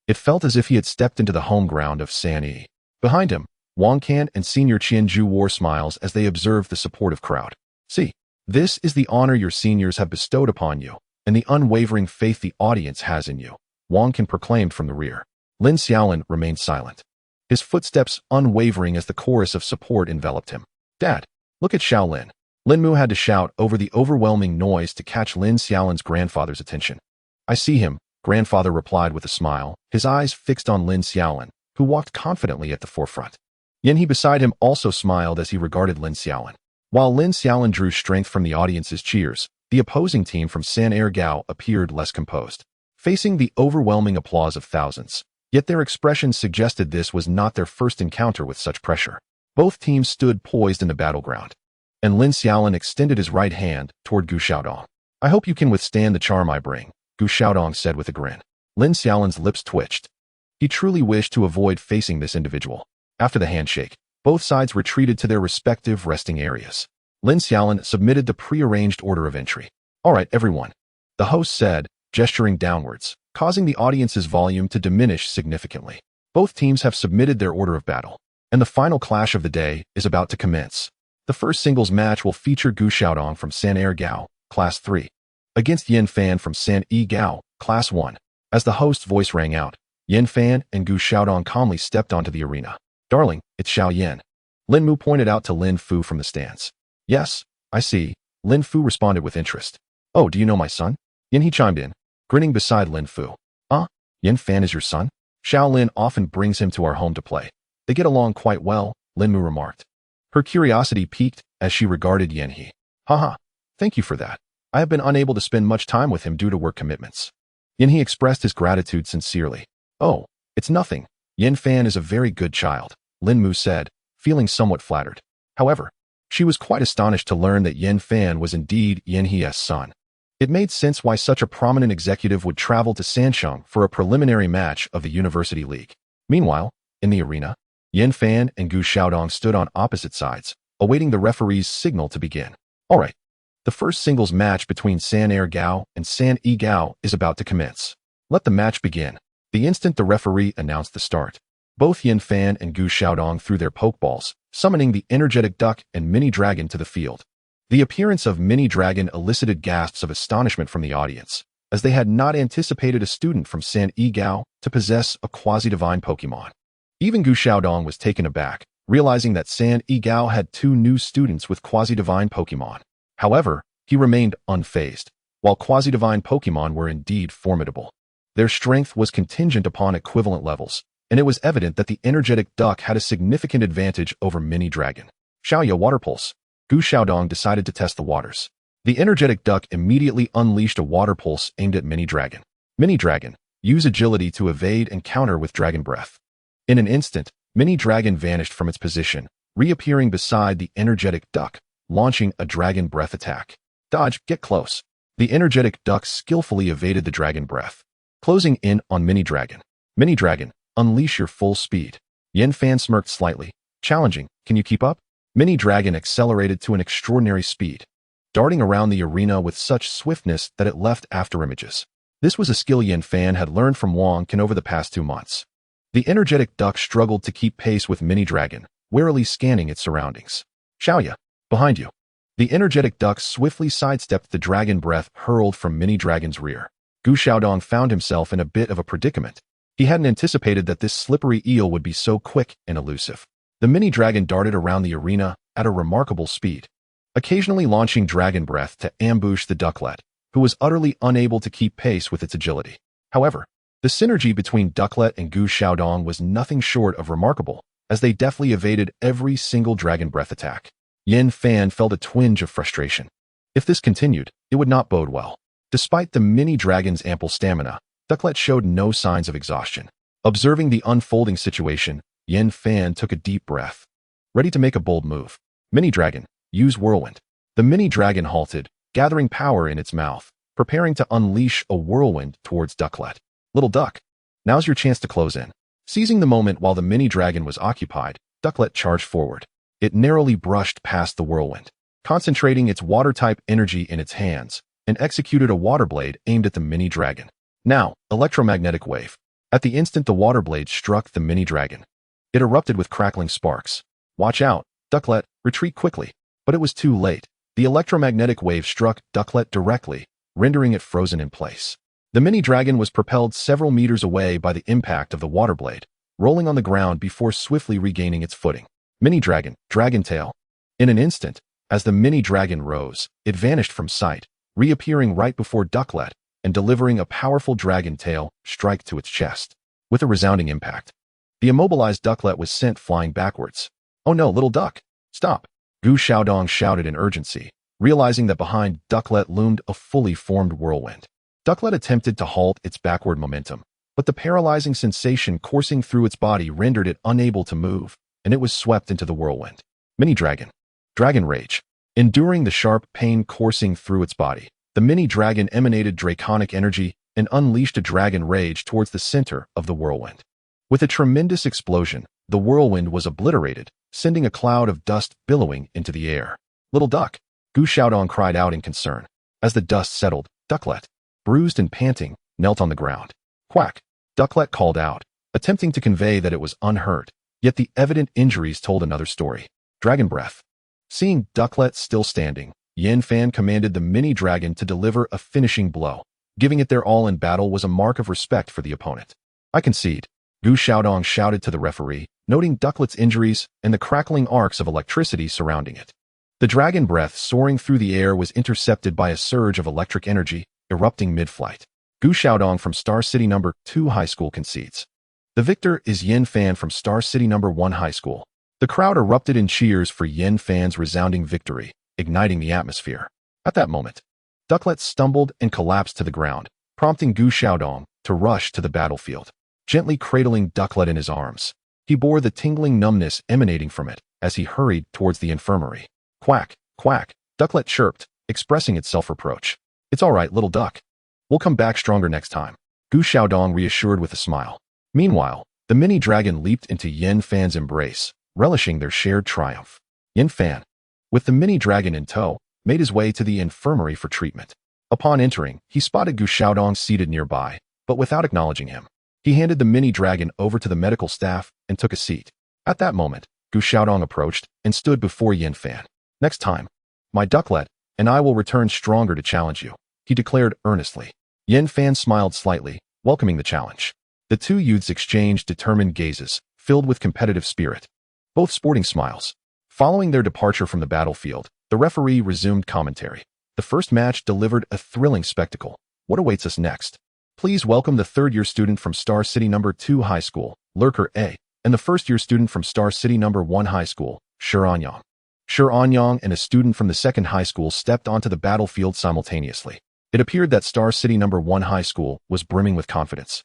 Speaker 1: it felt as if he had stepped into the home ground of San Yi. Behind him, Wang Can and senior Qian Zhu wore smiles as they observed the supportive crowd. See, this is the honor your seniors have bestowed upon you, and the unwavering faith the audience has in you, Wang Can proclaimed from the rear. Lin Xiaolin remained silent, his footsteps unwavering as the chorus of support enveloped him. Dad, look at Xiaolin. Lin Mu had to shout over the overwhelming noise to catch Lin Xiaolin's grandfather's attention. I see him, grandfather replied with a smile, his eyes fixed on Lin Xiaolin, who walked confidently at the forefront. Yen He beside him also smiled as he regarded Lin Xiaolin. While Lin Xiaolin drew strength from the audience's cheers, the opposing team from San Air Gao appeared less composed, facing the overwhelming applause of thousands. Yet their expressions suggested this was not their first encounter with such pressure. Both teams stood poised in the battleground, and Lin Xiaolin extended his right hand toward Gu Xiaodong. I hope you can withstand the charm I bring, Gu Xiaodong said with a grin. Lin Xiaolin's lips twitched. He truly wished to avoid facing this individual. After the handshake, both sides retreated to their respective resting areas. Lin Xiaolin submitted the pre-arranged order of entry. All right, everyone, the host said, gesturing downwards, causing the audience's volume to diminish significantly. Both teams have submitted their order of battle, and the final clash of the day is about to commence. The first singles match will feature Gu Xiaodong from San Er Gao, Class 3, against Yin Fan from San E Gao, Class 1. As the host's voice rang out, Yin Fan and Gu Xiaodong calmly stepped onto the arena. Darling, it's Xiao Yin. Lin Mu pointed out to Lin Fu from the stands. Yes, I see. Lin Fu responded with interest. Oh, do you know my son? Yin He chimed in, grinning beside Lin Fu. Yin Fan is your son? Xiao Lin often brings him to our home to play. They get along quite well, Lin Mu remarked. Her curiosity piqued as she regarded Yin He. Haha, thank you for that. I have been unable to spend much time with him due to work commitments. Yin He expressed his gratitude sincerely. Oh, it's nothing. Yin Fan is a very good child, Lin Mu said, feeling somewhat flattered. However, she was quite astonished to learn that Yin Fan was indeed Yin He's son. It made sense why such a prominent executive would travel to Sansheng for a preliminary match of the University League. Meanwhile, in the arena, Yin Fan and Gu Xiaodong stood on opposite sides, awaiting the referee's signal to begin. All right, the first singles match between San Er Gao and San E Gao is about to commence. Let the match begin. The instant the referee announced the start, both Yin Fan and Gu Xiaodong threw their pokeballs, summoning the energetic duck and mini dragon to the field. The appearance of mini dragon elicited gasps of astonishment from the audience, as they had not anticipated a student from San E Gao to possess a quasi-divine Pokémon. Even Gu Xiaodong was taken aback, realizing that San E Gao had 2 new students with quasi-divine Pokémon. However, he remained unfazed. While quasi-divine Pokémon were indeed formidable, their strength was contingent upon equivalent levels, and it was evident that the energetic duck had a significant advantage over mini dragon. Xiaoya Water Pulse. Gu Xiaodong decided to test the waters. The energetic duck immediately unleashed a water pulse aimed at mini dragon. Mini dragon, use agility to evade and counter with dragon breath. In an instant, mini dragon vanished from its position, reappearing beside the energetic duck, launching a dragon breath attack. Dodge, get close. The energetic duck skillfully evaded the dragon breath, closing in on mini dragon. Mini dragon, unleash your full speed. Yin Fan smirked slightly, challenging, can you keep up? Mini dragon accelerated to an extraordinary speed, darting around the arena with such swiftness that it left afterimages. This was a skill Yin Fan had learned from Wang Can over the past 2 months. The energetic duck struggled to keep pace with mini dragon, warily scanning its surroundings. Xiaoya, behind you. The energetic duck swiftly sidestepped the dragon breath hurled from mini dragon's rear. Gu Xiaodong found himself in a bit of a predicament. He hadn't anticipated that this slippery eel would be so quick and elusive. The mini dragon darted around the arena at a remarkable speed, occasionally launching dragon breath to ambush the ducklet, who was utterly unable to keep pace with its agility. However, the synergy between ducklet and Gu Xiaodong was nothing short of remarkable, as they deftly evaded every single dragon breath attack. Yin Fan felt a twinge of frustration. If this continued, it would not bode well. Despite the mini dragon's ample stamina, ducklet showed no signs of exhaustion. Observing the unfolding situation, Yin Fan took a deep breath, ready to make a bold move. Mini dragon, use whirlwind. The mini dragon halted, gathering power in its mouth, preparing to unleash a whirlwind towards ducklet. Little duck, now's your chance to close in. Seizing the moment while the mini dragon was occupied, ducklet charged forward. It narrowly brushed past the whirlwind, concentrating its water-type energy in its hands, and executed a water blade aimed at the mini dragon. Now, electromagnetic wave. At the instant the water blade struck the mini dragon, it erupted with crackling sparks. Watch out, ducklet, retreat quickly. But it was too late. The electromagnetic wave struck ducklet directly, rendering it frozen in place. The mini dragon was propelled several meters away by the impact of the water blade, rolling on the ground before swiftly regaining its footing. Mini dragon, dragon tail. In an instant, as the mini dragon rose, it vanished from sight, reappearing right before ducklet and delivering a powerful dragon tail strike to its chest. With a resounding impact, the immobilized ducklet was sent flying backwards. Oh no, little duck, stop. Gu Xiaodong shouted in urgency, realizing that behind ducklet loomed a fully formed whirlwind. Ducklet attempted to halt its backward momentum, but the paralyzing sensation coursing through its body rendered it unable to move, and it was swept into the whirlwind. Mini dragon, dragon rage. Enduring the sharp pain coursing through its body, the mini dragon emanated draconic energy and unleashed a dragon rage towards the center of the whirlwind. With a tremendous explosion, the whirlwind was obliterated, sending a cloud of dust billowing into the air. Little duck! Gu Xiaodong cried out in concern. As the dust settled, Ducklet, bruised and panting, knelt on the ground. Quack! Ducklet called out, attempting to convey that it was unhurt, yet the evident injuries told another story. Dragon breath. Seeing Ducklet still standing, Yin Fan commanded the mini-dragon to deliver a finishing blow. Giving it their all in battle was a mark of respect for the opponent. I concede. Gu Xiaodong shouted to the referee, noting Ducklet's injuries and the crackling arcs of electricity surrounding it. The dragon breath soaring through the air was intercepted by a surge of electric energy, erupting mid-flight. Gu Xiaodong from Star City No. 2 High School concedes. The victor is Yin Fan from Star City No. 1 High School. The crowd erupted in cheers for Yin Fan's resounding victory, igniting the atmosphere. At that moment, Ducklet stumbled and collapsed to the ground, prompting Gu Xiaodong to rush to the battlefield. Gently cradling Ducklet in his arms, he bore the tingling numbness emanating from it as he hurried towards the infirmary. Quack, quack, Ducklet chirped, expressing its self-reproach. It's all right, little duck. We'll come back stronger next time, Gu Xiaodong reassured with a smile. Meanwhile, the mini-dragon leaped into Yin Fan's embrace, relishing their shared triumph. Yin Fan, with the mini-dragon in tow, made his way to the infirmary for treatment. Upon entering, he spotted Gu Xiaodong seated nearby, but without acknowledging him. He handed the mini-dragon over to the medical staff and took a seat. At that moment, Gu Xiaodong approached and stood before Yin Fan. Next time, my Ducklet and I will return stronger to challenge you, he declared earnestly. Yin Fan smiled slightly, welcoming the challenge. The two youths exchanged determined gazes, filled with competitive spirit. Both sporting smiles. Following their departure from the battlefield, the referee resumed commentary. The first match delivered a thrilling spectacle. What awaits us next? Please welcome the third-year student from Star City No. 2 High School, Lurker A, and the first-year student from Star City No. 1 High School, Shi Anyang. Shi Anyang and a student from the second high school stepped onto the battlefield simultaneously. It appeared that Star City No. 1 High School was brimming with confidence.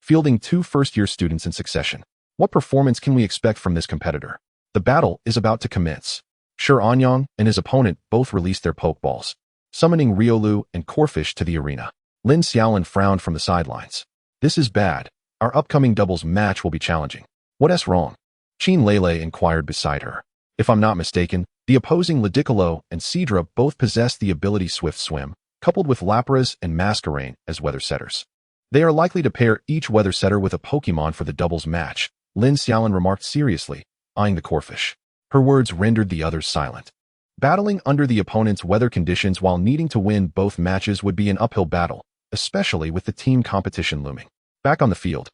Speaker 1: Fielding two first-year students in succession. What performance can we expect from this competitor? The battle is about to commence. Shi Anyang and his opponent both released their Pokeballs, summoning Riolu and Corphish to the arena. Lin Xiaolin frowned from the sidelines. This is bad. Our upcoming doubles match will be challenging. What's wrong? Qin Lele inquired beside her. If I'm not mistaken, the opposing Ludicolo and Seadra both possess the ability Swift Swim, coupled with Lapras and Masquerain as weather setters. They are likely to pair each weather setter with a Pokémon for the doubles match, Lin Xiaolin remarked seriously, eyeing the Corphish. Her words rendered the others silent. Battling under the opponent's weather conditions while needing to win both matches would be an uphill battle, especially with the team competition looming. Back on the field,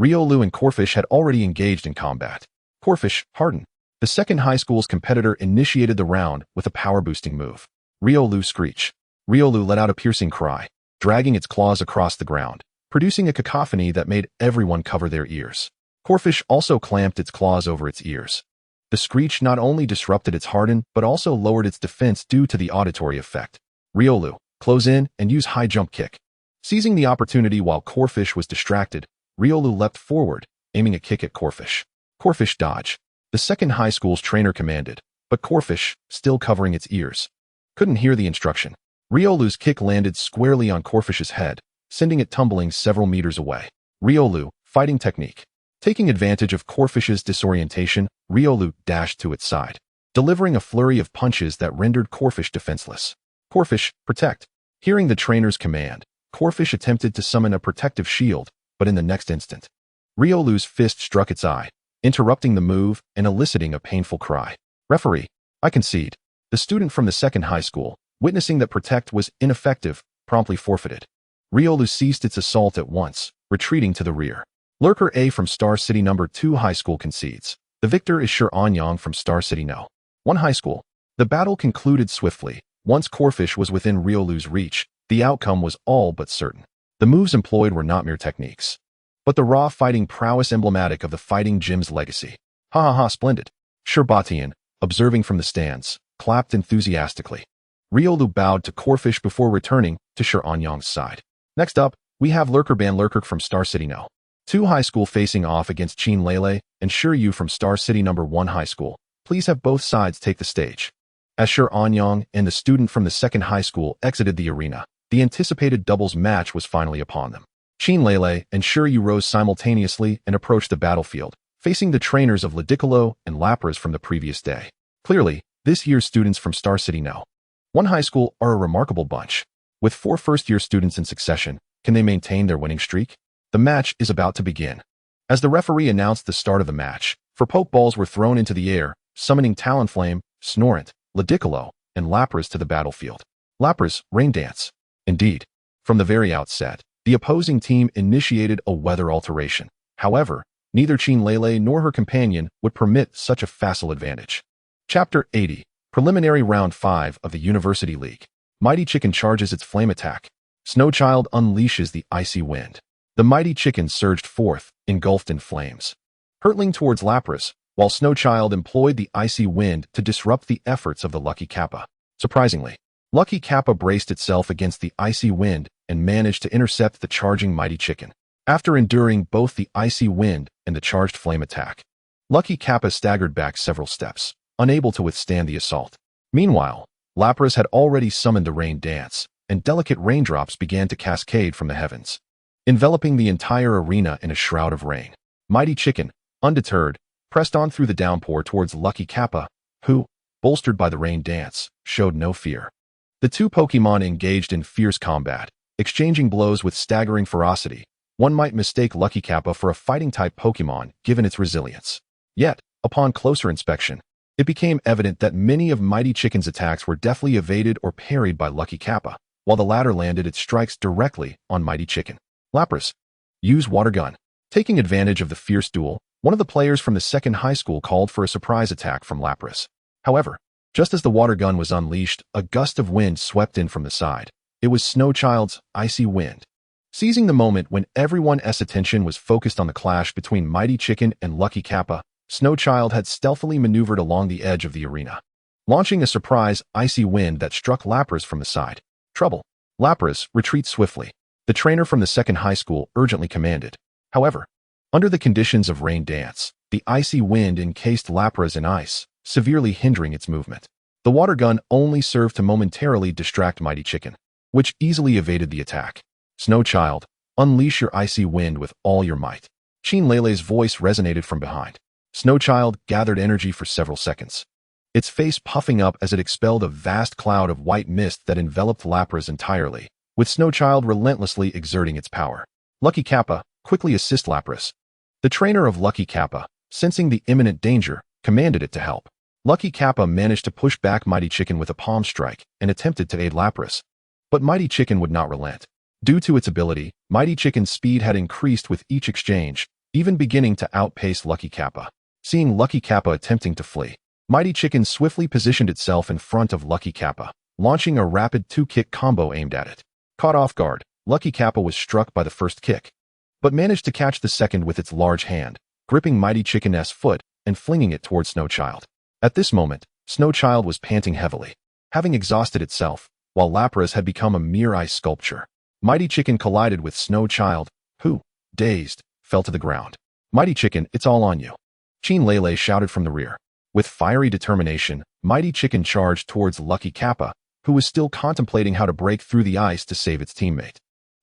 Speaker 1: Riolu and Corphish had already engaged in combat. Corphish, harden. The second high school's competitor initiated the round with a power-boosting move. Riolu screech. Riolu let out a piercing cry, dragging its claws across the ground, producing a cacophony that made everyone cover their ears. Corphish also clamped its claws over its ears. The screech not only disrupted its harden, but also lowered its defense due to the auditory effect. Riolu, close in and use high jump kick. Seizing the opportunity while Corphish was distracted, Riolu leapt forward, aiming a kick at Corphish. Corphish dodge. The second high school's trainer commanded, but Corphish, still covering its ears, couldn't hear the instruction. Riolu's kick landed squarely on Corphish's head, sending it tumbling several meters away. Riolu, fighting technique. Taking advantage of Corphish's disorientation, Riolu dashed to its side, delivering a flurry of punches that rendered Corphish defenseless. Corphish, protect. Hearing the trainer's command, Corphish attempted to summon a protective shield, but in the next instant, Riolu's fist struck its eye, interrupting the move and eliciting a painful cry. Referee, I concede. The student from the second high school, witnessing that protect was ineffective, promptly forfeited. Riolu ceased its assault at once, retreating to the rear. Lurker A from Star City No. 2 High School concedes. The victor is Shi Anyang from Star City No. 1 High School. The battle concluded swiftly. Once Corphish was within Riolu's reach, the outcome was all but certain. The moves employed were not mere techniques, but the raw fighting prowess emblematic of the fighting gym's legacy. Ha ha ha, splendid. Sherbatian, observing from the stands, clapped enthusiastically. Riolu bowed to Corphish before returning to Shi Anyang's side. Next up, we have Lurkerban Lurker from Star City No. 2 High School facing off against Qin Lele and Shiryu from Star City No. 1 High School. Please have both sides take the stage. As Shi Anyang and the student from the second high school exited the arena, the anticipated doubles match was finally upon them. Qin Lele and Shiryu rose simultaneously and approached the battlefield, facing the trainers of Ludicolo and Lapras from the previous day. Clearly, This year's students from Star City know. One high school are a remarkable bunch. With 4 first-year students in succession, can they maintain their winning streak? The match is about to begin. As the referee announced the start of the match, 4 Pokeballs were thrown into the air, summoning Talonflame, Snorunt, Ludicolo, and Lapras to the battlefield. Lapras, Rain Dance. Indeed, from the very outset, the opposing team initiated a weather alteration. However, neither Lele nor her companion would permit such a facile advantage. Chapter 80, Preliminary Round 5 of the University League. Mighty Chicken charges its flame attack. Snowchild unleashes the icy wind. The Mighty Chicken surged forth, engulfed in flames. Hurtling towards Lapras, while Snowchild employed the icy wind to disrupt the efforts of the Lucky Kappa. Surprisingly, Lucky Kappa braced itself against the icy wind and managed to intercept the charging Mighty Chicken. After enduring both the icy wind and the charged flame attack, Lucky Kappa staggered back several steps, unable to withstand the assault. Meanwhile, Lapras had already summoned the rain dance, and delicate raindrops began to cascade from the heavens, enveloping the entire arena in a shroud of rain. Mighty Chicken, undeterred, pressed on through the downpour towards Lucky Kappa, who, bolstered by the rain dance, showed no fear. The 2 Pokémon engaged in fierce combat, exchanging blows with staggering ferocity. One might mistake Lucky Kappa for a fighting-type Pokémon given its resilience. Yet, upon closer inspection, it became evident that many of Mighty Chicken's attacks were deftly evaded or parried by Lucky Kappa, while the latter landed its strikes directly on Mighty Chicken. Lapras, use Water Gun. Taking advantage of the fierce duel, one of the players from the second high school called for a surprise attack from Lapras. However, just as the water gun was unleashed, a gust of wind swept in from the side. It was Snowchild's icy wind. Seizing the moment when everyone's attention was focused on the clash between Mighty Chicken and Lucky Kappa, Snowchild had stealthily maneuvered along the edge of the arena, launching a surprise icy wind that struck Lapras from the side. Trouble. Lapras, retreat swiftly. The trainer from the second high school urgently commanded. However, under the conditions of rain dance, the icy wind encased Lapras in ice, severely hindering its movement. The water gun only served to momentarily distract Mighty Chicken, which easily evaded the attack. Snowchild, unleash your icy wind with all your might. Lele's voice resonated from behind. Snowchild gathered energy for several seconds, its face puffing up as it expelled a vast cloud of white mist that enveloped Lapras entirely, with Snowchild relentlessly exerting its power. Lucky Kappa, quickly assist Lapras. The trainer of Lucky Kappa, sensing the imminent danger, commanded it to help. Lucky Kappa managed to push back Mighty Chicken with a palm strike and attempted to aid Lapras. But Mighty Chicken would not relent. Due to its ability, Mighty Chicken's speed had increased with each exchange, even beginning to outpace Lucky Kappa. Seeing Lucky Kappa attempting to flee, Mighty Chicken swiftly positioned itself in front of Lucky Kappa, launching a rapid 2-kick combo aimed at it. Caught off guard, Lucky Kappa was struck by the first kick, but managed to catch the second with its large hand, gripping Mighty Chicken's foot and flinging it towards Snowchild. At this moment, Snowchild was panting heavily, having exhausted itself, while Lapras had become a mere ice sculpture. Mighty Chicken collided with Snowchild, who, dazed, fell to the ground. Mighty Chicken, it's all on you. Lele shouted from the rear. With fiery determination, Mighty Chicken charged towards Lucky Kappa, who was still contemplating how to break through the ice to save its teammate,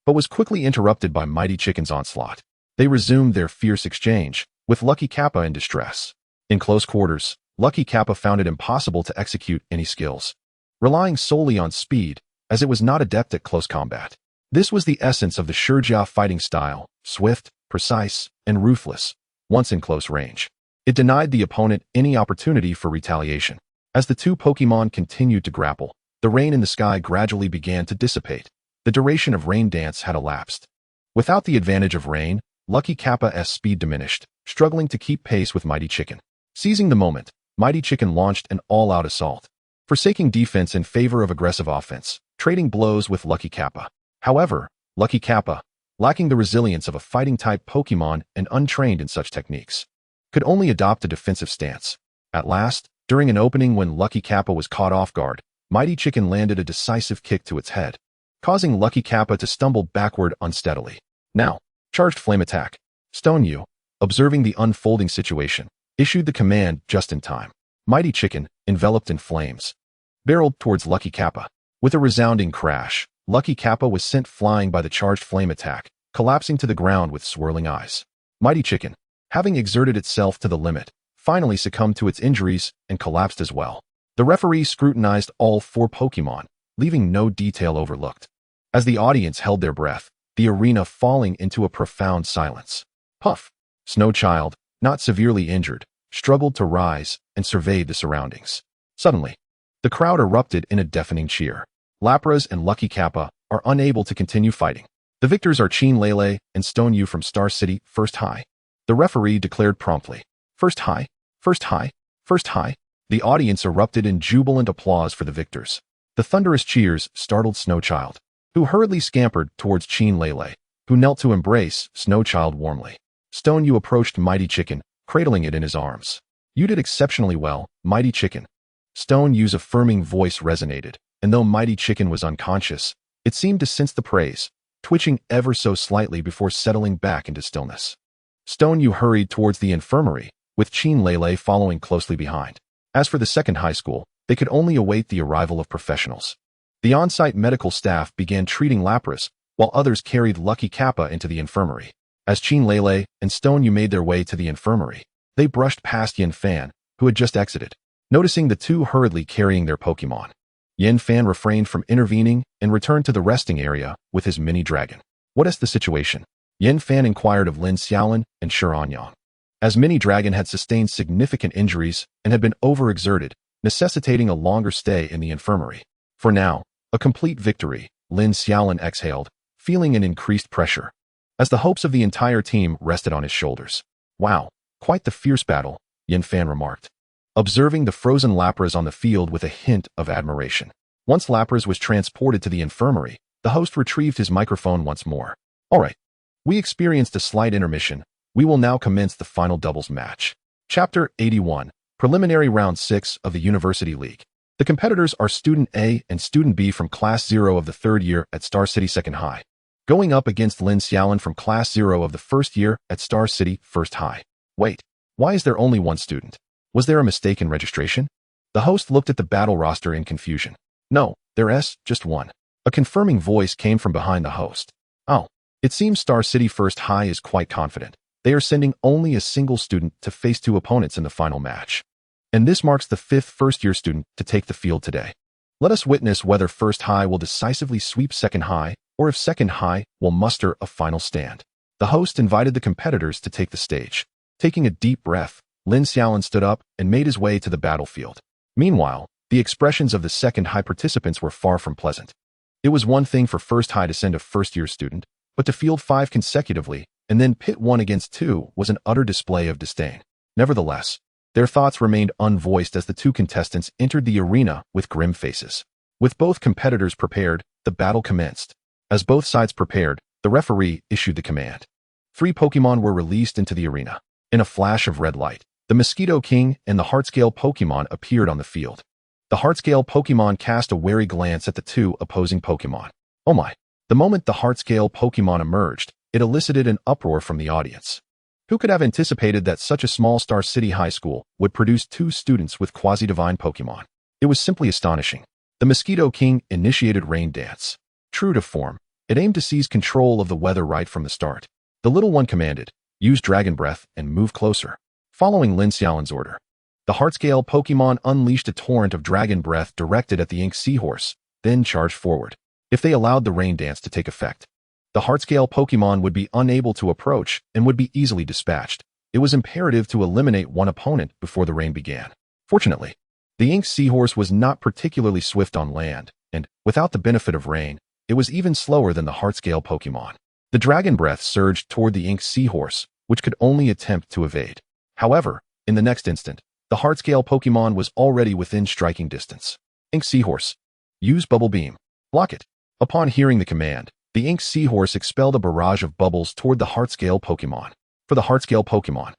Speaker 1: but was quickly interrupted by Mighty Chicken's onslaught. They resumed their fierce exchange, with Lucky Kappa in distress. In close quarters, Lucky Kappa found it impossible to execute any skills, relying solely on speed, as it was not adept at close combat. This was the essence of the Shurjia fighting style, swift, precise, and ruthless, once in close range. It denied the opponent any opportunity for retaliation. As the 2 Pokémon continued to grapple, the rain in the sky gradually began to dissipate. The duration of rain dance had elapsed. Without the advantage of rain, Lucky Kappa's speed diminished, struggling to keep pace with Mighty Chicken. Seizing the moment, Mighty Chicken launched an all-out assault, forsaking defense in favor of aggressive offense, trading blows with Lucky Kappa. However, Lucky Kappa, lacking the resilience of a fighting-type Pokémon and untrained in such techniques, could only adopt a defensive stance. At last, during an opening when Lucky Kappa was caught off guard, Mighty Chicken landed a decisive kick to its head, causing Lucky Kappa to stumble backward unsteadily. Now, charged flame attack. Stone Yu, observing the unfolding situation, issued the command just in time. Mighty Chicken, enveloped in flames, barreled towards Lucky Kappa. With a resounding crash, Lucky Kappa was sent flying by the charged flame attack, collapsing to the ground with swirling eyes. Mighty Chicken, having exerted itself to the limit, finally succumbed to its injuries and collapsed as well. The referee scrutinized all 4 Pokémon, leaving no detail overlooked. As the audience held their breath, the arena falling into a profound silence. Puff! Snowchild, not severely injured, struggled to rise and surveyed the surroundings. Suddenly, the crowd erupted in a deafening cheer. Lapras and Lucky Kappa are unable to continue fighting. The victors are Chin Lele and Stone Yu from Star City, First High. The referee declared promptly, First High, First High, First High. The audience erupted in jubilant applause for the victors. The thunderous cheers startled Snowchild, who hurriedly scampered towards Chin Lele, who knelt to embrace Snowchild warmly. Stone Yu approached Mighty Chicken, cradling it in his arms. You did exceptionally well, Mighty Chicken. Stone Yu's affirming voice resonated, and though Mighty Chicken was unconscious, it seemed to sense the praise, twitching ever so slightly before settling back into stillness. Stone Yu hurried towards the infirmary, with Chin Lele following closely behind. As for the second high school, they could only await the arrival of professionals. The on-site medical staff began treating Lapras, while others carried Lucky Kappa into the infirmary. As Chin Lele and Stone Yu made their way to the infirmary, they brushed past Yin Fan, who had just exited. Noticing the two hurriedly carrying their Pokémon, Yin Fan refrained from intervening and returned to the resting area with his mini dragon. What is the situation? Yin Fan inquired of Lin Xiaolin and Shiranyang. As Mini Dragon had sustained significant injuries and had been overexerted, necessitating a longer stay in the infirmary. For now, a complete victory, Lin Xiaolin exhaled, feeling an increased pressure, as the hopes of the entire team rested on his shoulders. Wow, quite the fierce battle, Yin Fan remarked, observing the frozen Lapras on the field with a hint of admiration. Once Lapras was transported to the infirmary, the host retrieved his microphone once more. All right, we experienced a slight intermission. We will now commence the final doubles match. Chapter 81, Preliminary Round 6 of the University League. The competitors are Student A and Student B from Class 0 of the 3rd year at Star City Second High, going up against Lin Xiaolin from Class 0 of the 1st year at Star City First High. Wait, why is there only one student? Was there a mistake in registration? The host looked at the battle roster in confusion. No, there's just one. A confirming voice came from behind the host. Oh, it seems Star City First High is quite confident. They are sending only a single student to face 2 opponents in the final match. And this marks the 5th first-year student to take the field today. Let us witness whether First High will decisively sweep Second High, or if Second High will muster a final stand. The host invited the competitors to take the stage. Taking a deep breath, Lin Xiaolin stood up and made his way to the battlefield. Meanwhile, the expressions of the Second High participants were far from pleasant. It was one thing for First High to send a first-year student, but to field 5 consecutively and then pit 1 against 2 was an utter display of disdain. Nevertheless, their thoughts remained unvoiced as the 2 contestants entered the arena with grim faces. With both competitors prepared, the battle commenced. As both sides prepared, the referee issued the command. 3 Pokémon were released into the arena. In a flash of red light, the Mosquito King and the Heartscale Pokémon appeared on the field. The Heartscale Pokémon cast a wary glance at the 2 opposing Pokémon. Oh my! The moment the Heartscale Pokémon emerged, it elicited an uproar from the audience. Who could have anticipated that such a small Star City high school would produce 2 students with quasi-divine Pokémon? It was simply astonishing. The Mosquito King initiated Rain Dance. True to form, it aimed to seize control of the weather right from the start. The little one commanded, use Dragon Breath and move closer. Following Lin Xiaolin's order, the Heartscale Pokémon unleashed a torrent of Dragon Breath directed at the Ink Seahorse, then charged forward. If they allowed the Rain Dance to take effect, the Heartscale Pokémon would be unable to approach and would be easily dispatched. It was imperative to eliminate one opponent before the rain began. Fortunately, the Ink Seahorse was not particularly swift on land, and, without the benefit of rain, it was even slower than the Heartscale Pokémon. The Dragon Breath surged toward the Ink Seahorse, which could only attempt to evade. However, in the next instant, the Heartscale Pokémon was already within striking distance. Ink Seahorse, use Bubble Beam. Block it. Upon hearing the command, the Ink Seahorse expelled a barrage of bubbles toward the Heartscale Pokémon. For the Heartscale Pokémon,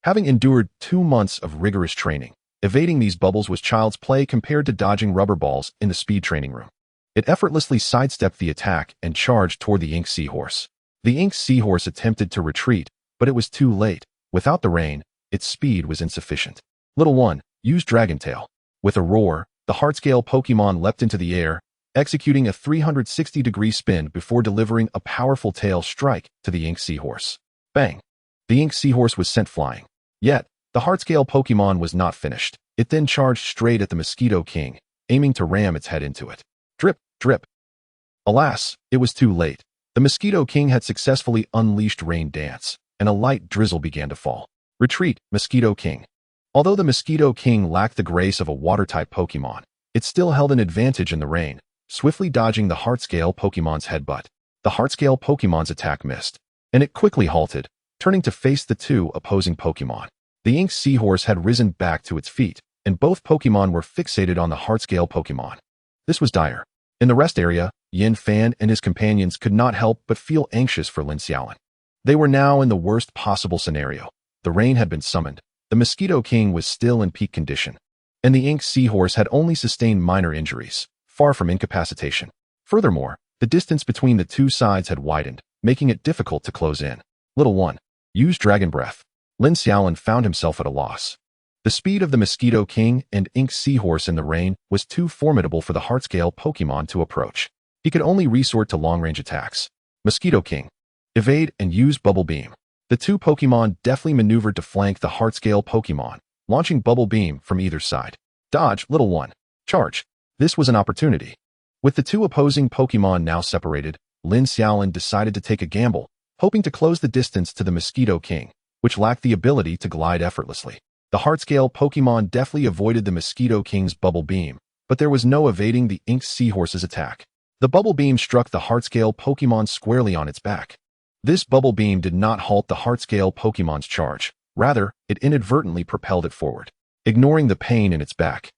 Speaker 1: having endured 2 months of rigorous training, evading these bubbles was child's play compared to dodging rubber balls in the speed training room. It effortlessly sidestepped the attack and charged toward the Ink Seahorse. The Ink Seahorse attempted to retreat, but it was too late. Without the rain, its speed was insufficient. Little one, use Dragon Tail. With a roar, the Heartscale Pokémon leapt into the air, executing a 360-degree spin before delivering a powerful tail strike to the Ink Seahorse. Bang! The Ink Seahorse was sent flying. Yet, the Heartscale Pokémon was not finished. It then charged straight at the Mosquito King, aiming to ram its head into it. Drip, drip. Alas, it was too late. The Mosquito King had successfully unleashed Rain Dance, and a light drizzle began to fall. Retreat, Mosquito King. Although the Mosquito King lacked the grace of a water-type Pokémon, it still held an advantage in the rain, swiftly dodging the Heartscale Pokémon's headbutt. The Heartscale Pokémon's attack missed, and it quickly halted, turning to face the two opposing Pokémon. The Ink Seahorse had risen back to its feet, and both Pokémon were fixated on the Heartscale Pokémon. This was dire. In the rest area, Yin Fan and his companions could not help but feel anxious for Lin Xiaolin. They were now in the worst possible scenario. The rain had been summoned, the Mosquito King was still in peak condition, and the Ink Seahorse had only sustained minor injuries, far from incapacitation. Furthermore, the distance between the two sides had widened, making it difficult to close in. Little one, use Dragon Breath. Lin Xiaolin found himself at a loss. The speed of the Mosquito King and Ink Seahorse in the rain was too formidable for the Heartscale Pokémon to approach. He could only resort to long-range attacks. Mosquito King, evade and use Bubble Beam. The two Pokémon deftly maneuvered to flank the Heartscale Pokémon, launching Bubble Beam from either side. Dodge, little one. Charge. This was an opportunity. With the two opposing Pokémon now separated, Lin Xiaolin decided to take a gamble, hoping to close the distance to the Mosquito King, which lacked the ability to glide effortlessly. The Heartscale Pokémon deftly avoided the Mosquito King's Bubble Beam, but there was no evading the Ink Seahorse's attack. The Bubble Beam struck the Heartscale Pokémon squarely on its back. This Bubble Beam did not halt the Heartscale Pokémon's charge. Rather, it inadvertently propelled it forward, ignoring the pain in its back.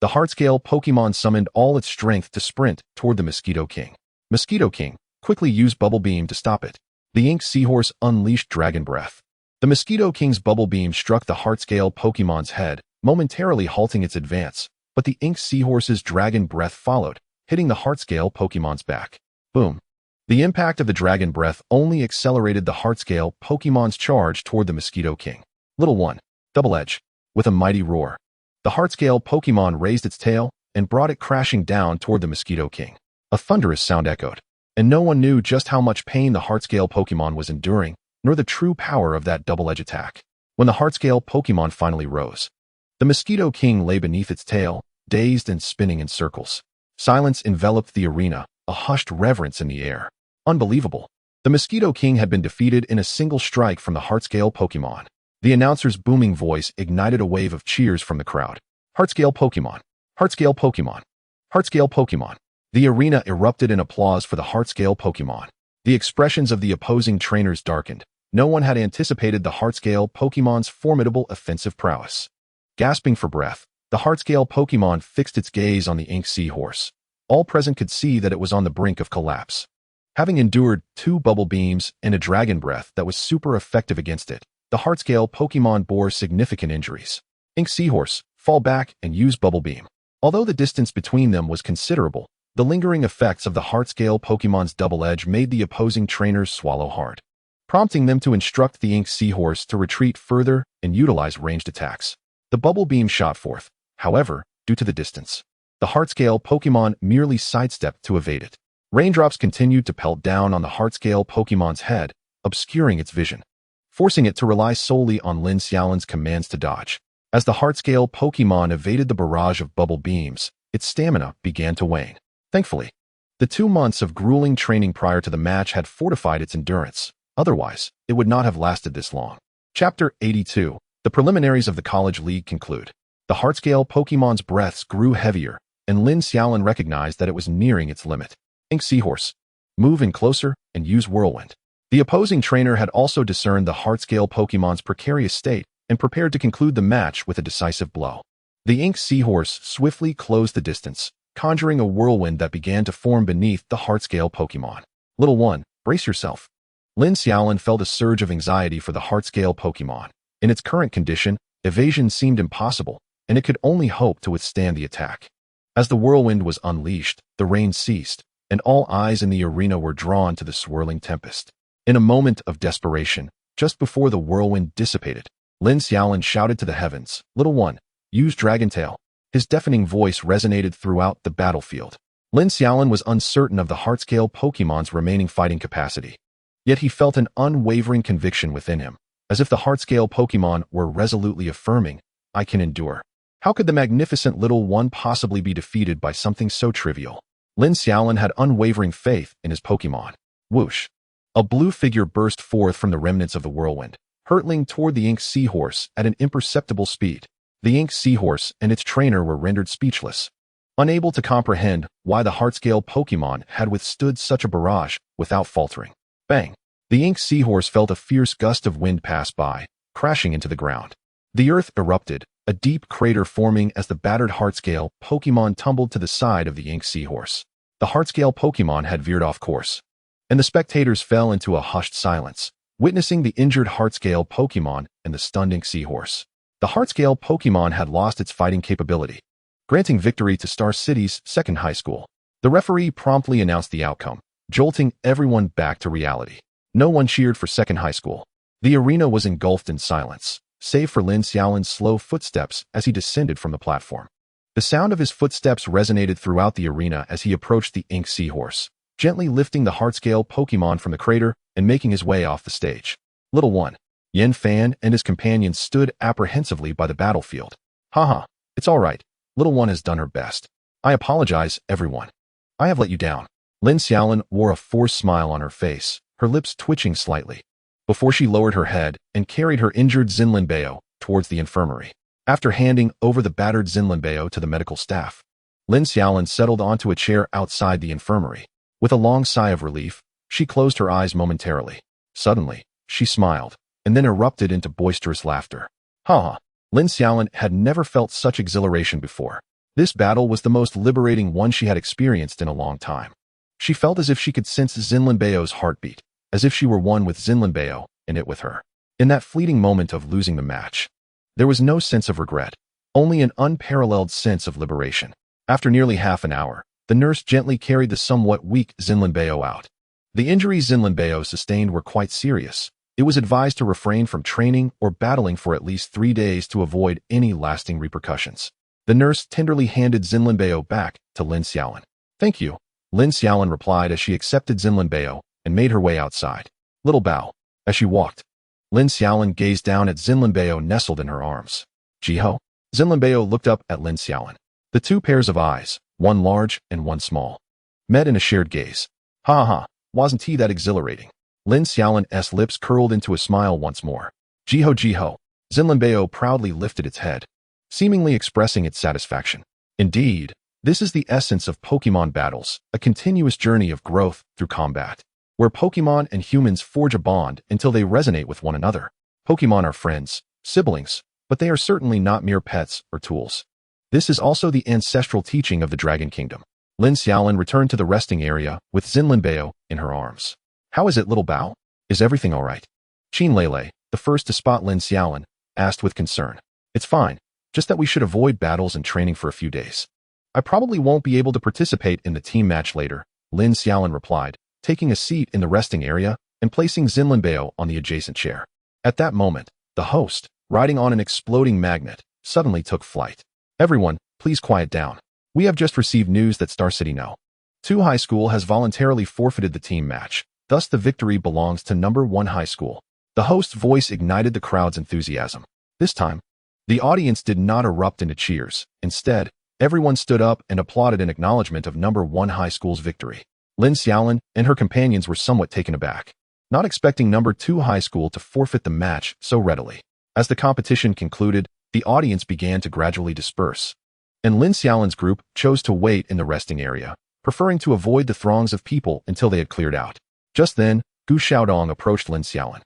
Speaker 1: The Heartscale Pokémon summoned all its strength to sprint toward the Mosquito King. Mosquito King, quickly use Bubble Beam to stop it. The Ink Seahorse unleashed Dragon Breath. The Mosquito King's Bubble Beam struck the Heartscale Pokémon's head, momentarily halting its advance, but the Ink Seahorse's Dragon Breath followed, hitting the Heartscale Pokémon's back. Boom. The impact of the Dragon Breath only accelerated the Heartscale Pokémon's charge toward the Mosquito King. Little one, Double Edge. With a mighty roar, the Heartscale Pokémon raised its tail and brought it crashing down toward the Mosquito King. A thunderous sound echoed, and no one knew just how much pain the Heartscale Pokémon was enduring, nor the true power of that double-edge attack. When the Heartscale Pokémon finally rose, the Mosquito King lay beneath its tail, dazed and spinning in circles. Silence enveloped the arena, a hushed reverence in the air. Unbelievable. The Mosquito King had been defeated in a single strike from the Heartscale Pokémon. The announcer's booming voice ignited a wave of cheers from the crowd. Heartscale Pokémon! Heartscale Pokémon! Heartscale Pokémon! The arena erupted in applause for the Heartscale Pokémon. The expressions of the opposing trainers darkened. No one had anticipated the Heartscale Pokémon's formidable offensive prowess. Gasping for breath, the Heartscale Pokémon fixed its gaze on the Ink Seahorse. All present could see that it was on the brink of collapse. Having endured 2 Bubble Beams and a Dragon Breath that was super effective against it, the Heartscale Pokémon bore significant injuries. Ink Seahorse, fall back and use Bubble Beam. Although the distance between them was considerable, the lingering effects of the Heartscale Pokémon's double edge made the opposing trainers swallow hard, prompting them to instruct the Ink Seahorse to retreat further and utilize ranged attacks. The Bubble Beam shot forth. However, due to the distance, the Heartscale Pokémon merely sidestepped to evade it. Raindrops continued to pelt down on the Heartscale Pokémon's head, obscuring its vision, forcing it to rely solely on Lin Xiaolin's commands to dodge. As the Heartscale Pokémon evaded the barrage of Bubble Beams, its stamina began to wane. Thankfully, the 2 months of grueling training prior to the match had fortified its endurance. Otherwise, it would not have lasted this long. Chapter 82. The preliminaries of the College League conclude. The Heartscale Pokémon's breaths grew heavier, and Lin Xiaolin recognized that it was nearing its limit. Ink Seahorse, move in closer and use Whirlwind. The opposing trainer had also discerned the Heartscale Pokémon's precarious state and prepared to conclude the match with a decisive blow. The Ink Seahorse swiftly closed the distance, conjuring a whirlwind that began to form beneath the Heartscale Pokémon. Little one, brace yourself. Lin Xiaolin felt a surge of anxiety for the Heartscale Pokémon. In its current condition, evasion seemed impossible, and it could only hope to withstand the attack. As the whirlwind was unleashed, the rain ceased, and all eyes in the arena were drawn to the swirling tempest. In a moment of desperation, just before the whirlwind dissipated, Lin Xiaolin shouted to the heavens, "Little one, use Dragon Tail." His deafening voice resonated throughout the battlefield. Lin Xiaolin was uncertain of the Heartscale Pokémon's remaining fighting capacity. Yet he felt an unwavering conviction within him, as if the Heartscale Pokémon were resolutely affirming, "I can endure." How could the magnificent little one possibly be defeated by something so trivial? Lin Xiaolin had unwavering faith in his Pokémon. Whoosh! A blue figure burst forth from the remnants of the whirlwind, hurtling toward the ink seahorse at an imperceptible speed. The ink seahorse and its trainer were rendered speechless, unable to comprehend why the Heartscale Pokémon had withstood such a barrage without faltering. Bang! The ink seahorse felt a fierce gust of wind pass by, crashing into the ground. The earth erupted, a deep crater forming as the battered Heartscale Pokémon tumbled to the side of the ink seahorse. The Heartscale Pokémon had veered off course, and the spectators fell into a hushed silence, witnessing the injured Heartscale Pokémon and the stunned ink seahorse. The Heartscale Pokémon had lost its fighting capability, granting victory to Star City's second high school. The referee promptly announced the outcome, jolting everyone back to reality. No one cheered for second high school. The arena was engulfed in silence, save for Lin Xiaolin's slow footsteps as he descended from the platform. The sound of his footsteps resonated throughout the arena as he approached the ink seahorse, gently lifting the Heartscale Pokémon from the crater and making his way off the stage. Little one, Yan Fan and his companions stood apprehensively by the battlefield. Haha, it's all right. Little one has done her best. I apologize, everyone. I have let you down. Lin Xiaolin wore a forced smile on her face, her lips twitching slightly, before she lowered her head and carried her injured Zinlinbeo towards the infirmary. After handing over the battered Zinlinbeo to the medical staff, Lin Xiaolin settled onto a chair outside the infirmary. With a long sigh of relief, she closed her eyes momentarily. Suddenly, she smiled, and then erupted into boisterous laughter. Ha! Lin Xiaolin had never felt such exhilaration before. This battle was the most liberating one she had experienced in a long time. She felt as if she could sense Zinlinbeo's heartbeat, as if she were one with Zinlinbeo and it with her. In that fleeting moment of losing the match, there was no sense of regret, only an unparalleled sense of liberation. After nearly half an hour, the nurse gently carried the somewhat weak Zinlinbeo out. The injuries Zinlinbeo sustained were quite serious. It was advised to refrain from training or battling for at least 3 days to avoid any lasting repercussions. The nurse tenderly handed Zinlinbeo back to Lin Xiaolin. Thank you, Lin Xiaolin replied as she accepted Zinlinbeo and made her way outside. Little bow. As she walked, Lin Xiaolin gazed down at Zinlinbeo nestled in her arms. Jiho? Zinlinbeo looked up at Lin Xiaolin. The two pairs of eyes, one large and one small, met in a shared gaze. Ha ha, wasn't he that exhilarating? Lin Xiaolin's lips curled into a smile once more. Jiho Jiho. Zinlinbeo proudly lifted its head, seemingly expressing its satisfaction. Indeed, this is the essence of Pokémon battles, a continuous journey of growth through combat, where Pokémon and humans forge a bond until they resonate with one another. Pokémon are friends, siblings, but they are certainly not mere pets or tools. This is also the ancestral teaching of the Dragon Kingdom. Lin Xiaolin returned to the resting area with Zinlinbeo in her arms. How is it, little Bao? Is everything all right? Qin Lele, the first to spot Lin Xiaolin, asked with concern. It's fine, just that we should avoid battles and training for a few days. I probably won't be able to participate in the team match later, Lin Xiaolin replied, taking a seat in the resting area and placing Zinlinbeo on the adjacent chair. At that moment, the host, riding on an exploding magnet, suddenly took flight. Everyone, please quiet down. We have just received news that Star City No. 2 High School has voluntarily forfeited the team match. Thus the victory belongs to number 1 High School. The host's voice ignited the crowd's enthusiasm. This time, the audience did not erupt into cheers. Instead, everyone stood up and applauded in acknowledgement of number 1 High School's victory. Lin Xiaolin and her companions were somewhat taken aback, not expecting number 2 High School to forfeit the match so readily. As the competition concluded, the audience began to gradually disperse, and Lin Xiaolin's group chose to wait in the resting area, preferring to avoid the throngs of people until they had cleared out. Just then, Gu Xiaodong approached Lin Xiaolin.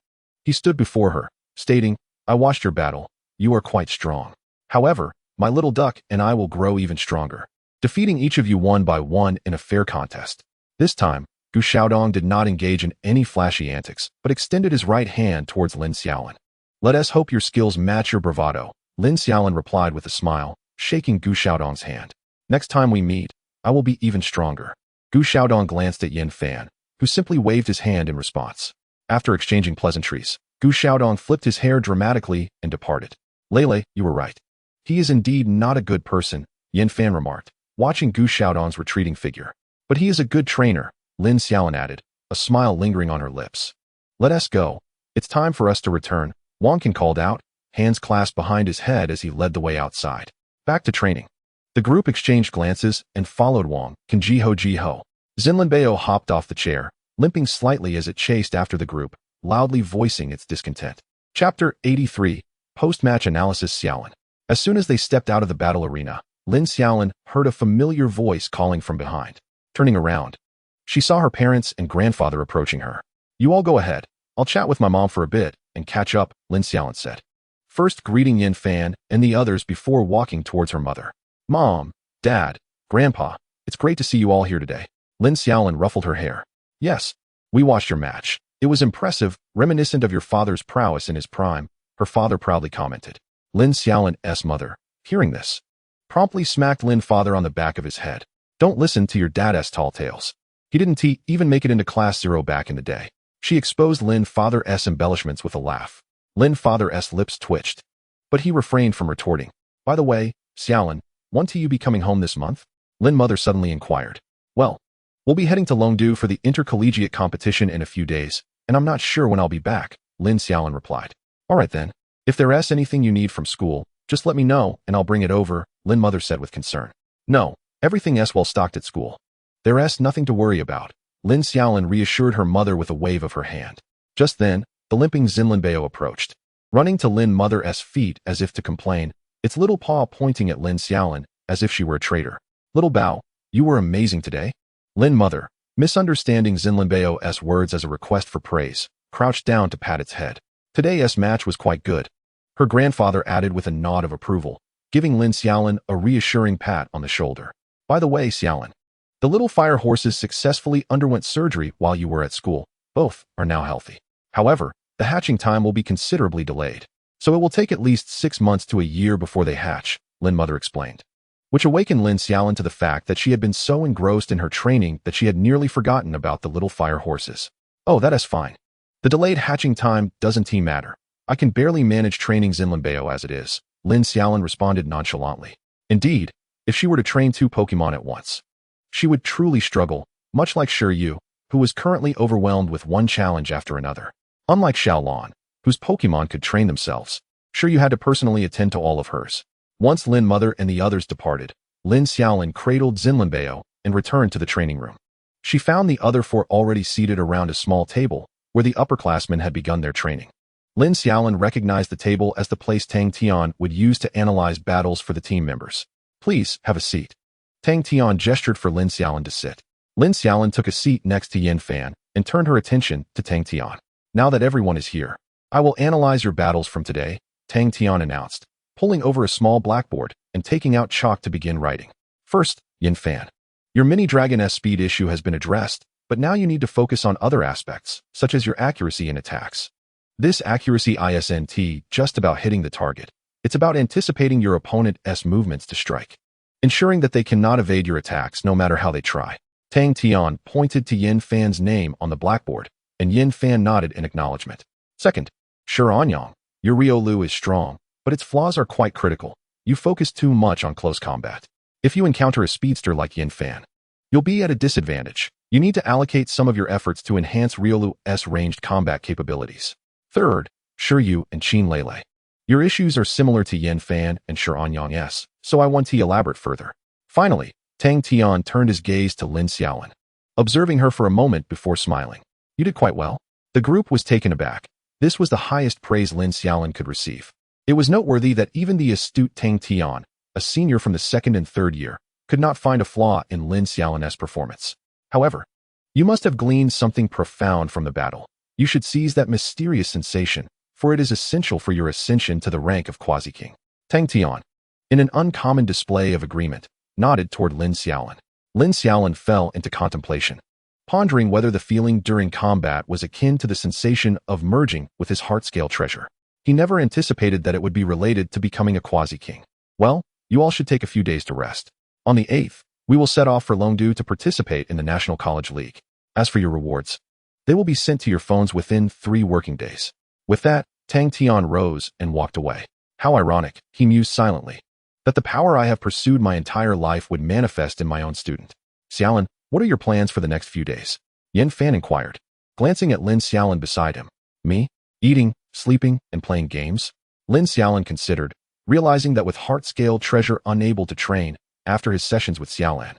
Speaker 1: He stood before her, stating, I watched your battle. You are quite strong. However, my little duck and I will grow even stronger, defeating each of you one by one in a fair contest. This time, Gu Xiaodong did not engage in any flashy antics, but extended his right hand towards Lin Xiaolin. Let us hope your skills match your bravado, Lin Xiaolin replied with a smile, shaking Gu Xiaodong's hand. Next time we meet, I will be even stronger. Gu Xiaodong glanced at Yan Fan, who simply waved his hand in response. After exchanging pleasantries, Gu Xiaodong flipped his hair dramatically and departed. Lele, you were right. He is indeed not a good person, Yan Fan remarked, watching Gu Xiaodong's retreating figure. But he is a good trainer, Lin Xiaolin added, a smile lingering on her lips. Let us go. It's time for us to return, Wang Can called out, hands clasped behind his head as he led the way outside. Back to training. The group exchanged glances and followed Wang Jiho. Zinlinbeo hopped off the chair, limping slightly as it chased after the group, loudly voicing its discontent. Chapter 83, Post-Match Analysis. Xiaolin. As soon as they stepped out of the battle arena, Lin Xiaolin heard a familiar voice calling from behind. Turning around, she saw her parents and grandfather approaching her. "You all go ahead. I'll chat with my mom for a bit and catch up," Lin Xiaolin said, first greeting Yin Fan and the others before walking towards her mother. "Mom, Dad, Grandpa, it's great to see you all here today." Lin Xiaolin ruffled her hair. "Yes, we watched your match. It was impressive, reminiscent of your father's prowess in his prime," her father proudly commented. Lin Xiaolin's mother, hearing this, promptly smacked Lin father on the back of his head. "Don't listen to your dad's tall tales. He didn't even make it into class 0 back in the day." She exposed Lin father's embellishments with a laugh. Lin father's lips twitched, but he refrained from retorting. "By the way, Xiaolin, won't you be coming home this month?" Lin mother suddenly inquired. "Well, we'll be heading to Longdu for the intercollegiate competition in a few days, and I'm not sure when I'll be back," Lin Xiaolin replied. "All right then. If there's anything you need from school, just let me know and I'll bring it over," Lin mother said with concern. "No, everything's well stocked at school. There's nothing to worry about," Lin Xiaolin reassured her mother with a wave of her hand. Just then, the limping Zinlinbeo approached, running to Lin mother's feet as if to complain, its little paw pointing at Lin Xiaolin as if she were a traitor. "Little Bao, you were amazing today." Lin mother, misunderstanding Zinlinbeo's words as a request for praise, crouched down to pat its head. "Today's match was quite good," her grandfather added with a nod of approval, giving Lin Xiaolin a reassuring pat on the shoulder. "By the way, Xiaolin, the little fire horses successfully underwent surgery while you were at school. Both are now healthy. However, the hatching time will be considerably delayed, so it will take at least 6 months to a year before they hatch," Lin mother explained, which awakened Lin Xiaolin to the fact that she had been so engrossed in her training that she had nearly forgotten about the little fire horses. "Oh, that is fine. The delayed hatching time doesn't matter. I can barely manage training Zinlinbeo as it is," Lin Xiaolin responded nonchalantly. Indeed, if she were to train 2 Pokémon at once, she would truly struggle, much like Yu, who was currently overwhelmed with one challenge after another. Unlike Xiaolin, whose Pokémon could train themselves, Yu had to personally attend to all of hers. Once Lin mother and the others departed, Lin Xiaolin cradled Zinlinbeo and returned to the training room. She found the other 4 already seated around a small table where the upperclassmen had begun their training. Lin Xiaolin recognized the table as the place Tang Tian would use to analyze battles for the team members. "Please, have a seat." Tang Tian gestured for Lin Xiaolin to sit. Lin Xiaolin took a seat next to Yin Fan and turned her attention to Tang Tian. "Now that everyone is here, I will analyze your battles from today," Tang Tian announced, pulling over a small blackboard and taking out chalk to begin writing. "First, Yin Fan, your mini dragon speed issue has been addressed, but now you need to focus on other aspects, such as your accuracy in attacks. This accuracy isn't just about hitting the target. It's about anticipating your opponent's movements to strike, ensuring that they cannot evade your attacks no matter how they try." Tang Tian pointed to Yin Fan's name on the blackboard, and Yin Fan nodded in acknowledgement. "Second, Anyang, your Riolu is strong, but its flaws are quite critical. You focus too much on close combat. If you encounter a speedster like Yin Fan, you'll be at a disadvantage. You need to allocate some of your efforts to enhance Riolu's ranged combat capabilities." Third, Yu and Qin Lele. Your issues are similar to Yin Fan and Anyang's, so I want to elaborate further. Finally, Tang Tian turned his gaze to Lin Xiaolin, observing her for a moment before smiling. "You did quite well." The group was taken aback. This was the highest praise Lin Xiaolin could receive. It was noteworthy that even the astute Tang Tian, a senior from the 2nd and 3rd year, could not find a flaw in Lin Xiaolin's performance. "However, you must have gleaned something profound from the battle. You should seize that mysterious sensation, for it is essential for your ascension to the rank of Quasi-King." Tang Tian, in an uncommon display of agreement, nodded toward Lin Xiaolin. Lin Xiaolin fell into contemplation, pondering whether the feeling during combat was akin to the sensation of merging with his heart-scale treasure. He never anticipated that it would be related to becoming a Quasi-King. "Well, you all should take a few days to rest. On the 8th, we will set off for Longdu to participate in the National College League. As for your rewards, they will be sent to your phones within 3 working days." With that, Tang Tian rose and walked away. How ironic, he mused silently, that the power I have pursued my entire life would manifest in my own student. "Xiaolin, what are your plans for the next few days?" Yin Fan inquired, glancing at Lin Xiaolin beside him. "Me? Eating, sleeping, and playing games?" Lin Xiaolin considered, realizing that with heart-scale treasure unable to train after his sessions with Xiaolan,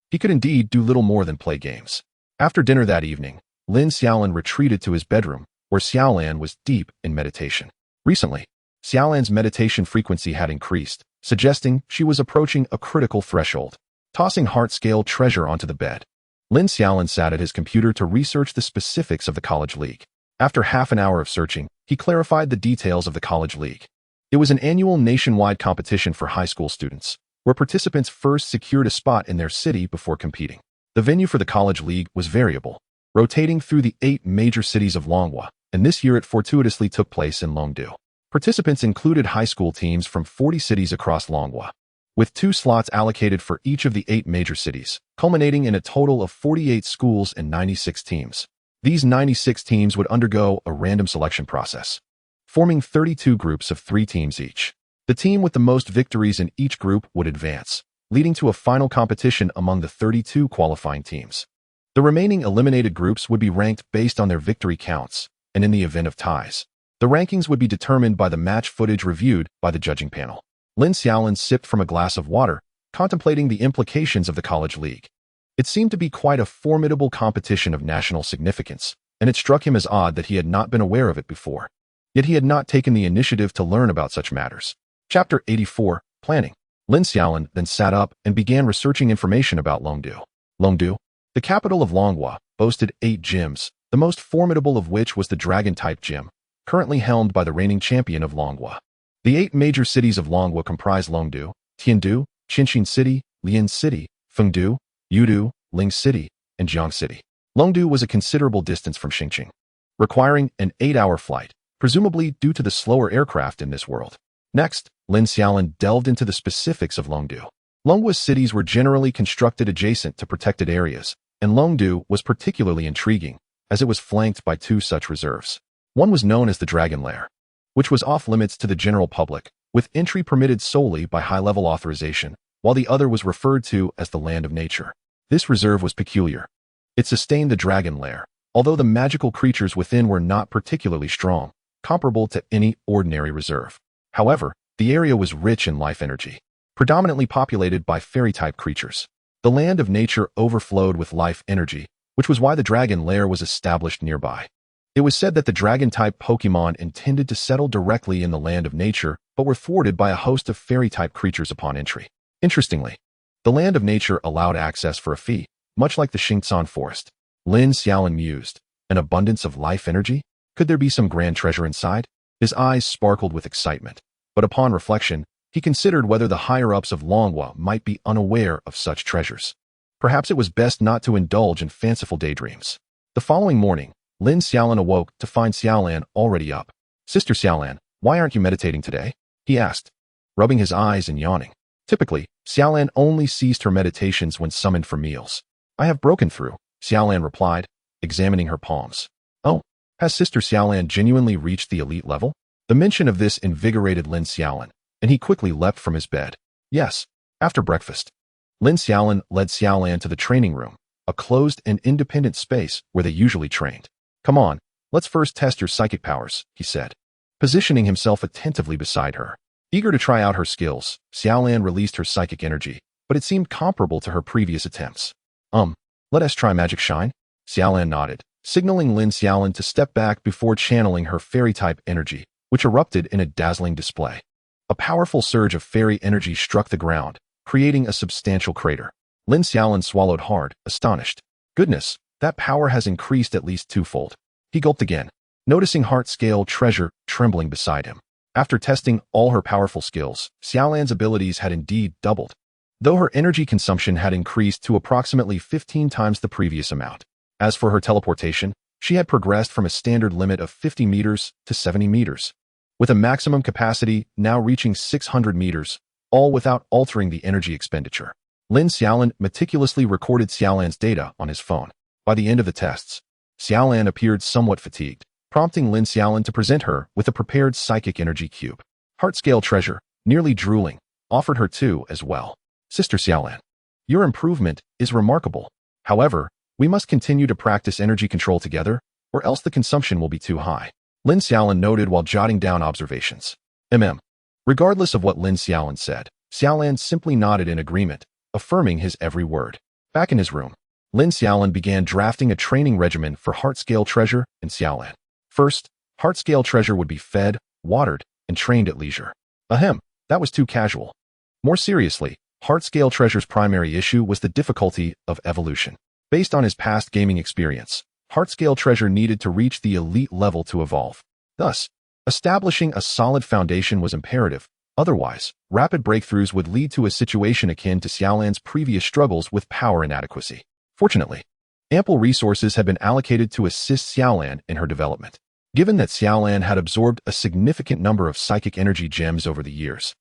Speaker 1: he could indeed do little more than play games. After dinner that evening, Lin Xiaolin retreated to his bedroom, where Xiaolan was deep in meditation. Recently, Xiaolan's meditation frequency had increased, suggesting she was approaching a critical threshold. Tossing heart-scale treasure onto the bed, Lin Xiaolin sat at his computer to research the specifics of the College League. After half an hour of searching, he clarified the details of the College League. It was an annual nationwide competition for high school students, where participants first secured a spot in their city before competing. The venue for the College League was variable, rotating through the 8 major cities of Longhua, and this year it fortuitously took place in Longdu. Participants included high school teams from 40 cities across Longhua, with 2 slots allocated for each of the 8 major cities, culminating in a total of 48 schools and 96 teams. These 96 teams would undergo a random selection process, forming 32 groups of 3 teams each. The team with the most victories in each group would advance, leading to a final competition among the 32 qualifying teams. The remaining eliminated groups would be ranked based on their victory counts, and in the event of ties, the rankings would be determined by the match footage reviewed by the judging panel. Lin Xiaolin sipped from a glass of water, contemplating the implications of the College League. It seemed to be quite a formidable competition of national significance, and it struck him as odd that he had not been aware of it before. Yet he had not taken the initiative to learn about such matters. Chapter 84, Planning. Lin Xiaolin then sat up and began researching information about Longdu. Longdu, the capital of Longhua, boasted 8 gyms, the most formidable of which was the Dragon-type gym, currently helmed by the reigning champion of Longhua. The 8 major cities of Longhua comprise Longdu, Tiandu, Qinxin City, Lian City, Fengdu, Yudu, Ling City, and Jiang City. Longdu was a considerable distance from Xingqing, requiring an 8-hour flight, presumably due to the slower aircraft in this world. Next, Lin Xiaolin delved into the specifics of Longdu. Longhua's cities were generally constructed adjacent to protected areas, and Longdu was particularly intriguing, as it was flanked by 2 such reserves. One was known as the Dragon Lair, which was off-limits to the general public, with entry permitted solely by high-level authorization, while the other was referred to as the Land of Nature. This reserve was peculiar. It sustained the Dragon Lair, although the magical creatures within were not particularly strong, comparable to any ordinary reserve. However, the area was rich in life energy, predominantly populated by fairy-type creatures. The Land of Nature overflowed with life energy, which was why the Dragon Lair was established nearby. It was said that the Dragon-type Pokémon intended to settle directly in the Land of Nature, but were thwarted by a host of fairy-type creatures upon entry. Interestingly, the Land of Nature allowed access for a fee, much like the Xingcan Forest. Lin Xiaolin mused, an abundance of life energy? Could there be some grand treasure inside? His eyes sparkled with excitement, but upon reflection, he considered whether the higher-ups of Longhua might be unaware of such treasures. Perhaps it was best not to indulge in fanciful daydreams. The following morning, Lin Xiaolin awoke to find Xiaolan already up. "Sister Xiaolan, why aren't you meditating today?" he asked, rubbing his eyes and yawning. Typically, Xiaolan only ceased her meditations when summoned for meals. "I have broken through," Xiaolan replied, examining her palms. "Oh, has Sister Xiaolan genuinely reached the elite level?" The mention of this invigorated Lin Xiaolin, and he quickly leapt from his bed. "Yes, after breakfast." Lin Xiaolin led Xiaolan to the training room, a closed and independent space where they usually trained. "Come on, let's first test your psychic powers," he said, positioning himself attentively beside her. Eager to try out her skills, Xiaolan released her psychic energy, but it seemed comparable to her previous attempts. Let us try Magic Shine?" Xiaolan nodded, signaling Lin Xiaolin to step back before channeling her fairy-type energy, which erupted in a dazzling display. A powerful surge of fairy energy struck the ground, creating a substantial crater. Lin Xiaolin swallowed hard, astonished. "Goodness, that power has increased at least 2-fold. He gulped again, noticing heart-scale treasure trembling beside him. After testing all her powerful skills, Xiaolan's abilities had indeed doubled, though her energy consumption had increased to approximately 15 times the previous amount. As for her teleportation, she had progressed from a standard limit of 50 meters to 70 meters, with a maximum capacity now reaching 600 meters, all without altering the energy expenditure. Lin Xiaolin meticulously recorded Xiaolan's data on his phone. By the end of the tests, Xiaolan appeared somewhat fatigued, prompting Lin Xiaolin to present her with a prepared psychic energy cube. Heart-scale treasure, nearly drooling, offered her 2 as well. "Sister Xiaolan, your improvement is remarkable. However, we must continue to practice energy control together, or else the consumption will be too high," Lin Xiaolin noted while jotting down observations. Regardless of what Lin Xiaolin said, Xiaolan simply nodded in agreement, affirming his every word. Back in his room, Lin Xiaolin began drafting a training regimen for Heart-Scale Treasure and Xiaolan. First, Heart-Scale Treasure would be fed, watered, and trained at leisure. Ahem, that was too casual. More seriously, Heart-Scale Treasure's primary issue was the difficulty of evolution. Based on his past gaming experience, Heart-Scale Treasure needed to reach the elite level to evolve. Thus, establishing a solid foundation was imperative. Otherwise, rapid breakthroughs would lead to a situation akin to Xiaolan's previous struggles with power inadequacy. Fortunately, ample resources had been allocated to assist Xiaolan in her development. Given that Xiaolan had absorbed a significant number of psychic energy gems over the years,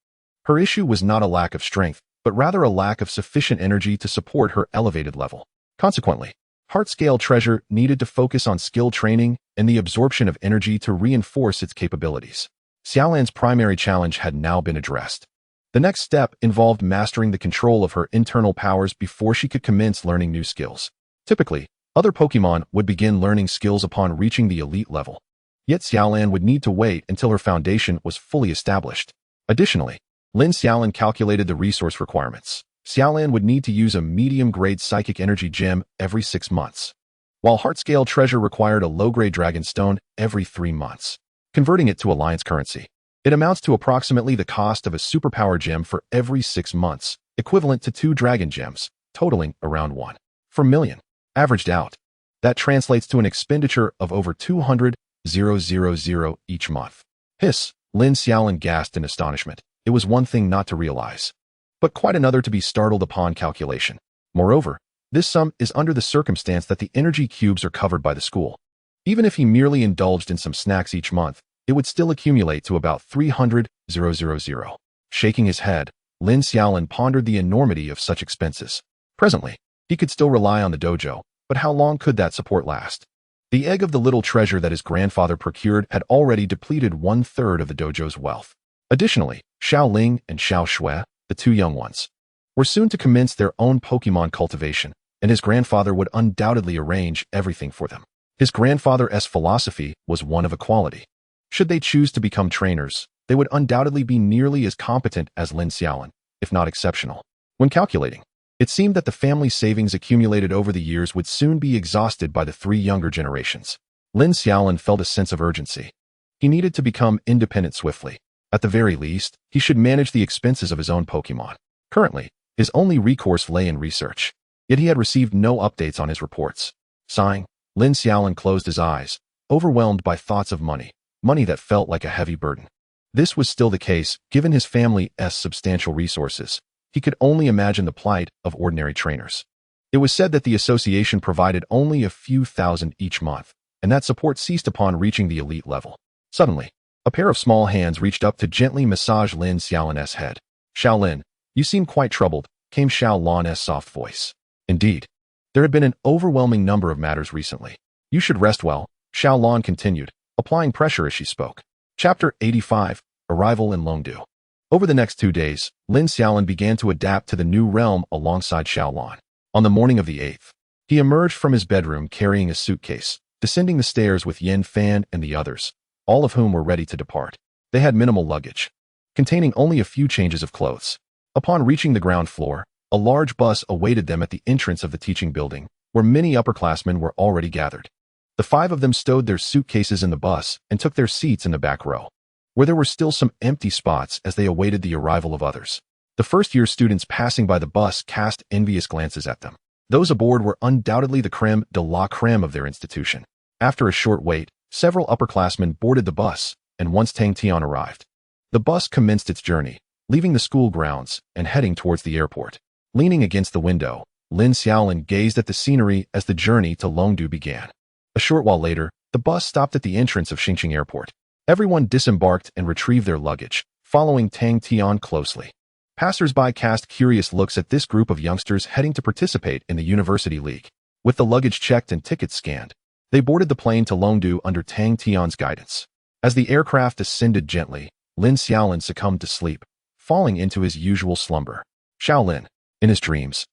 Speaker 1: her issue was not a lack of strength, but rather a lack of sufficient energy to support her elevated level. Consequently, Heart-Scale Treasure needed to focus on skill training and the absorption of energy to reinforce its capabilities. Xiaolan's primary challenge had now been addressed. The next step involved mastering the control of her internal powers before she could commence learning new skills. Typically, other Pokémon would begin learning skills upon reaching the elite level. Yet Xiaolan would need to wait until her foundation was fully established. Additionally, Lin Xiaolin calculated the resource requirements. Xiaolan would need to use a medium-grade psychic energy gem every 6 months, while Heart-Scale Treasure required a low-grade dragon stone every 3 months. Converting it to alliance currency, it amounts to approximately the cost of a superpower gem for every 6 months, equivalent to 2 dragon gems, totaling around 1 per million. Averaged out, that translates to an expenditure of over 200,000 each month. Hiss, Lin Xiaolin gasped in astonishment. It was one thing not to realize, but quite another to be startled upon calculation. Moreover, this sum is under the circumstance that the energy cubes are covered by the school. Even if he merely indulged in some snacks each month, it would still accumulate to about 300,000. Shaking his head, Lin Xiaolin pondered the enormity of such expenses. Presently, he could still rely on the dojo, but how long could that support last? The egg of the little treasure that his grandfather procured had already depleted 1/3 of the dojo's wealth. Additionally, Xiao Ling and Xiao Shui, the 2 young ones, were soon to commence their own Pokémon cultivation, and his grandfather would undoubtedly arrange everything for them. His grandfather's philosophy was one of equality. Should they choose to become trainers, they would undoubtedly be nearly as competent as Lin Xiaolin, if not exceptional. When calculating, it seemed that the family savings accumulated over the years would soon be exhausted by the 3 younger generations. Lin Xiaolin felt a sense of urgency. He needed to become independent swiftly. At the very least, he should manage the expenses of his own Pokémon. Currently, his only recourse lay in research, yet he had received no updates on his reports. Sighing, Lin Xiaolin closed his eyes, overwhelmed by thoughts of money that felt like a heavy burden. This was still the case, given his family's substantial resources. He could only imagine the plight of ordinary trainers. It was said that the association provided only a few thousand each month, and that support ceased upon reaching the elite level. Suddenly, a pair of small hands reached up to gently massage Lin Xiaolin's head. "Xiaolin, you seem quite troubled," came Xiao Lan's soft voice. Indeed, there had been an overwhelming number of matters recently. "You should rest well," Xiao Lan continued, applying pressure as she spoke. Chapter 85, Arrival in Longdu. Over the next 2 days, Lin Xiaolin began to adapt to the new realm alongside Xiao Lan. On the morning of the 8th, he emerged from his bedroom carrying a suitcase, descending the stairs with Yin Fan and the others, all of whom were ready to depart. They had minimal luggage, containing only a few changes of clothes. Upon reaching the ground floor, a large bus awaited them at the entrance of the teaching building, where many upperclassmen were already gathered. The 5 of them stowed their suitcases in the bus and took their seats in the back row, where there were still some empty spots as they awaited the arrival of others. The first-year students passing by the bus cast envious glances at them. Those aboard were undoubtedly the creme de la creme of their institution. After a short wait, several upperclassmen boarded the bus, and once Tang Tian arrived, the bus commenced its journey, leaving the school grounds and heading towards the airport. Leaning against the window, Lin Xiaolin gazed at the scenery as the journey to Longdu began. A short while later, the bus stopped at the entrance of Xingqing Airport. Everyone disembarked and retrieved their luggage, following Tang Tian closely. Passers-by cast curious looks at this group of youngsters heading to participate in the University League. With the luggage checked and tickets scanned, they boarded the plane to Longdu under Tang Tian's guidance. As the aircraft ascended gently, Lin Xiaolin succumbed to sleep, falling into his usual slumber. Xiaolin, in his dreams,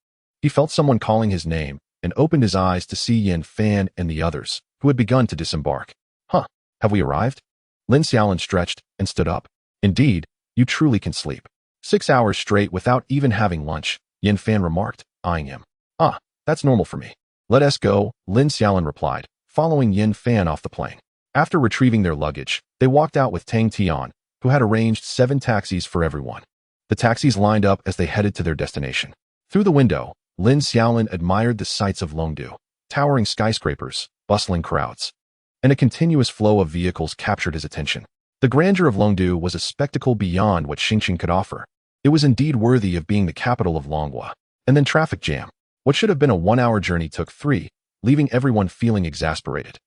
Speaker 1: he felt someone calling his name and opened his eyes to see Yin Fan and the others, who had begun to disembark. "Huh, have we arrived?" Lin Xiaolin stretched and stood up. Indeed, You truly can sleep 6 hours straight without even having lunch, Yin Fan remarked, eyeing him. Ah, that's normal for me. Let us go, Lin Xiaolin replied, following Yin Fan off the plane. After retrieving their luggage, they walked out with Tang Tian, who had arranged 7 taxis for everyone. The taxis lined up as they headed to their destination. Through the window, Lin Xiaolin admired the sights of Longdu, towering skyscrapers, bustling crowds, and a continuous flow of vehicles captured his attention. The grandeur of Longdu was a spectacle beyond what Xingqing could offer. It was indeed worthy of being the capital of Longhua. And then traffic jam. What should have been a 1-hour journey took 3, leaving everyone feeling exasperated.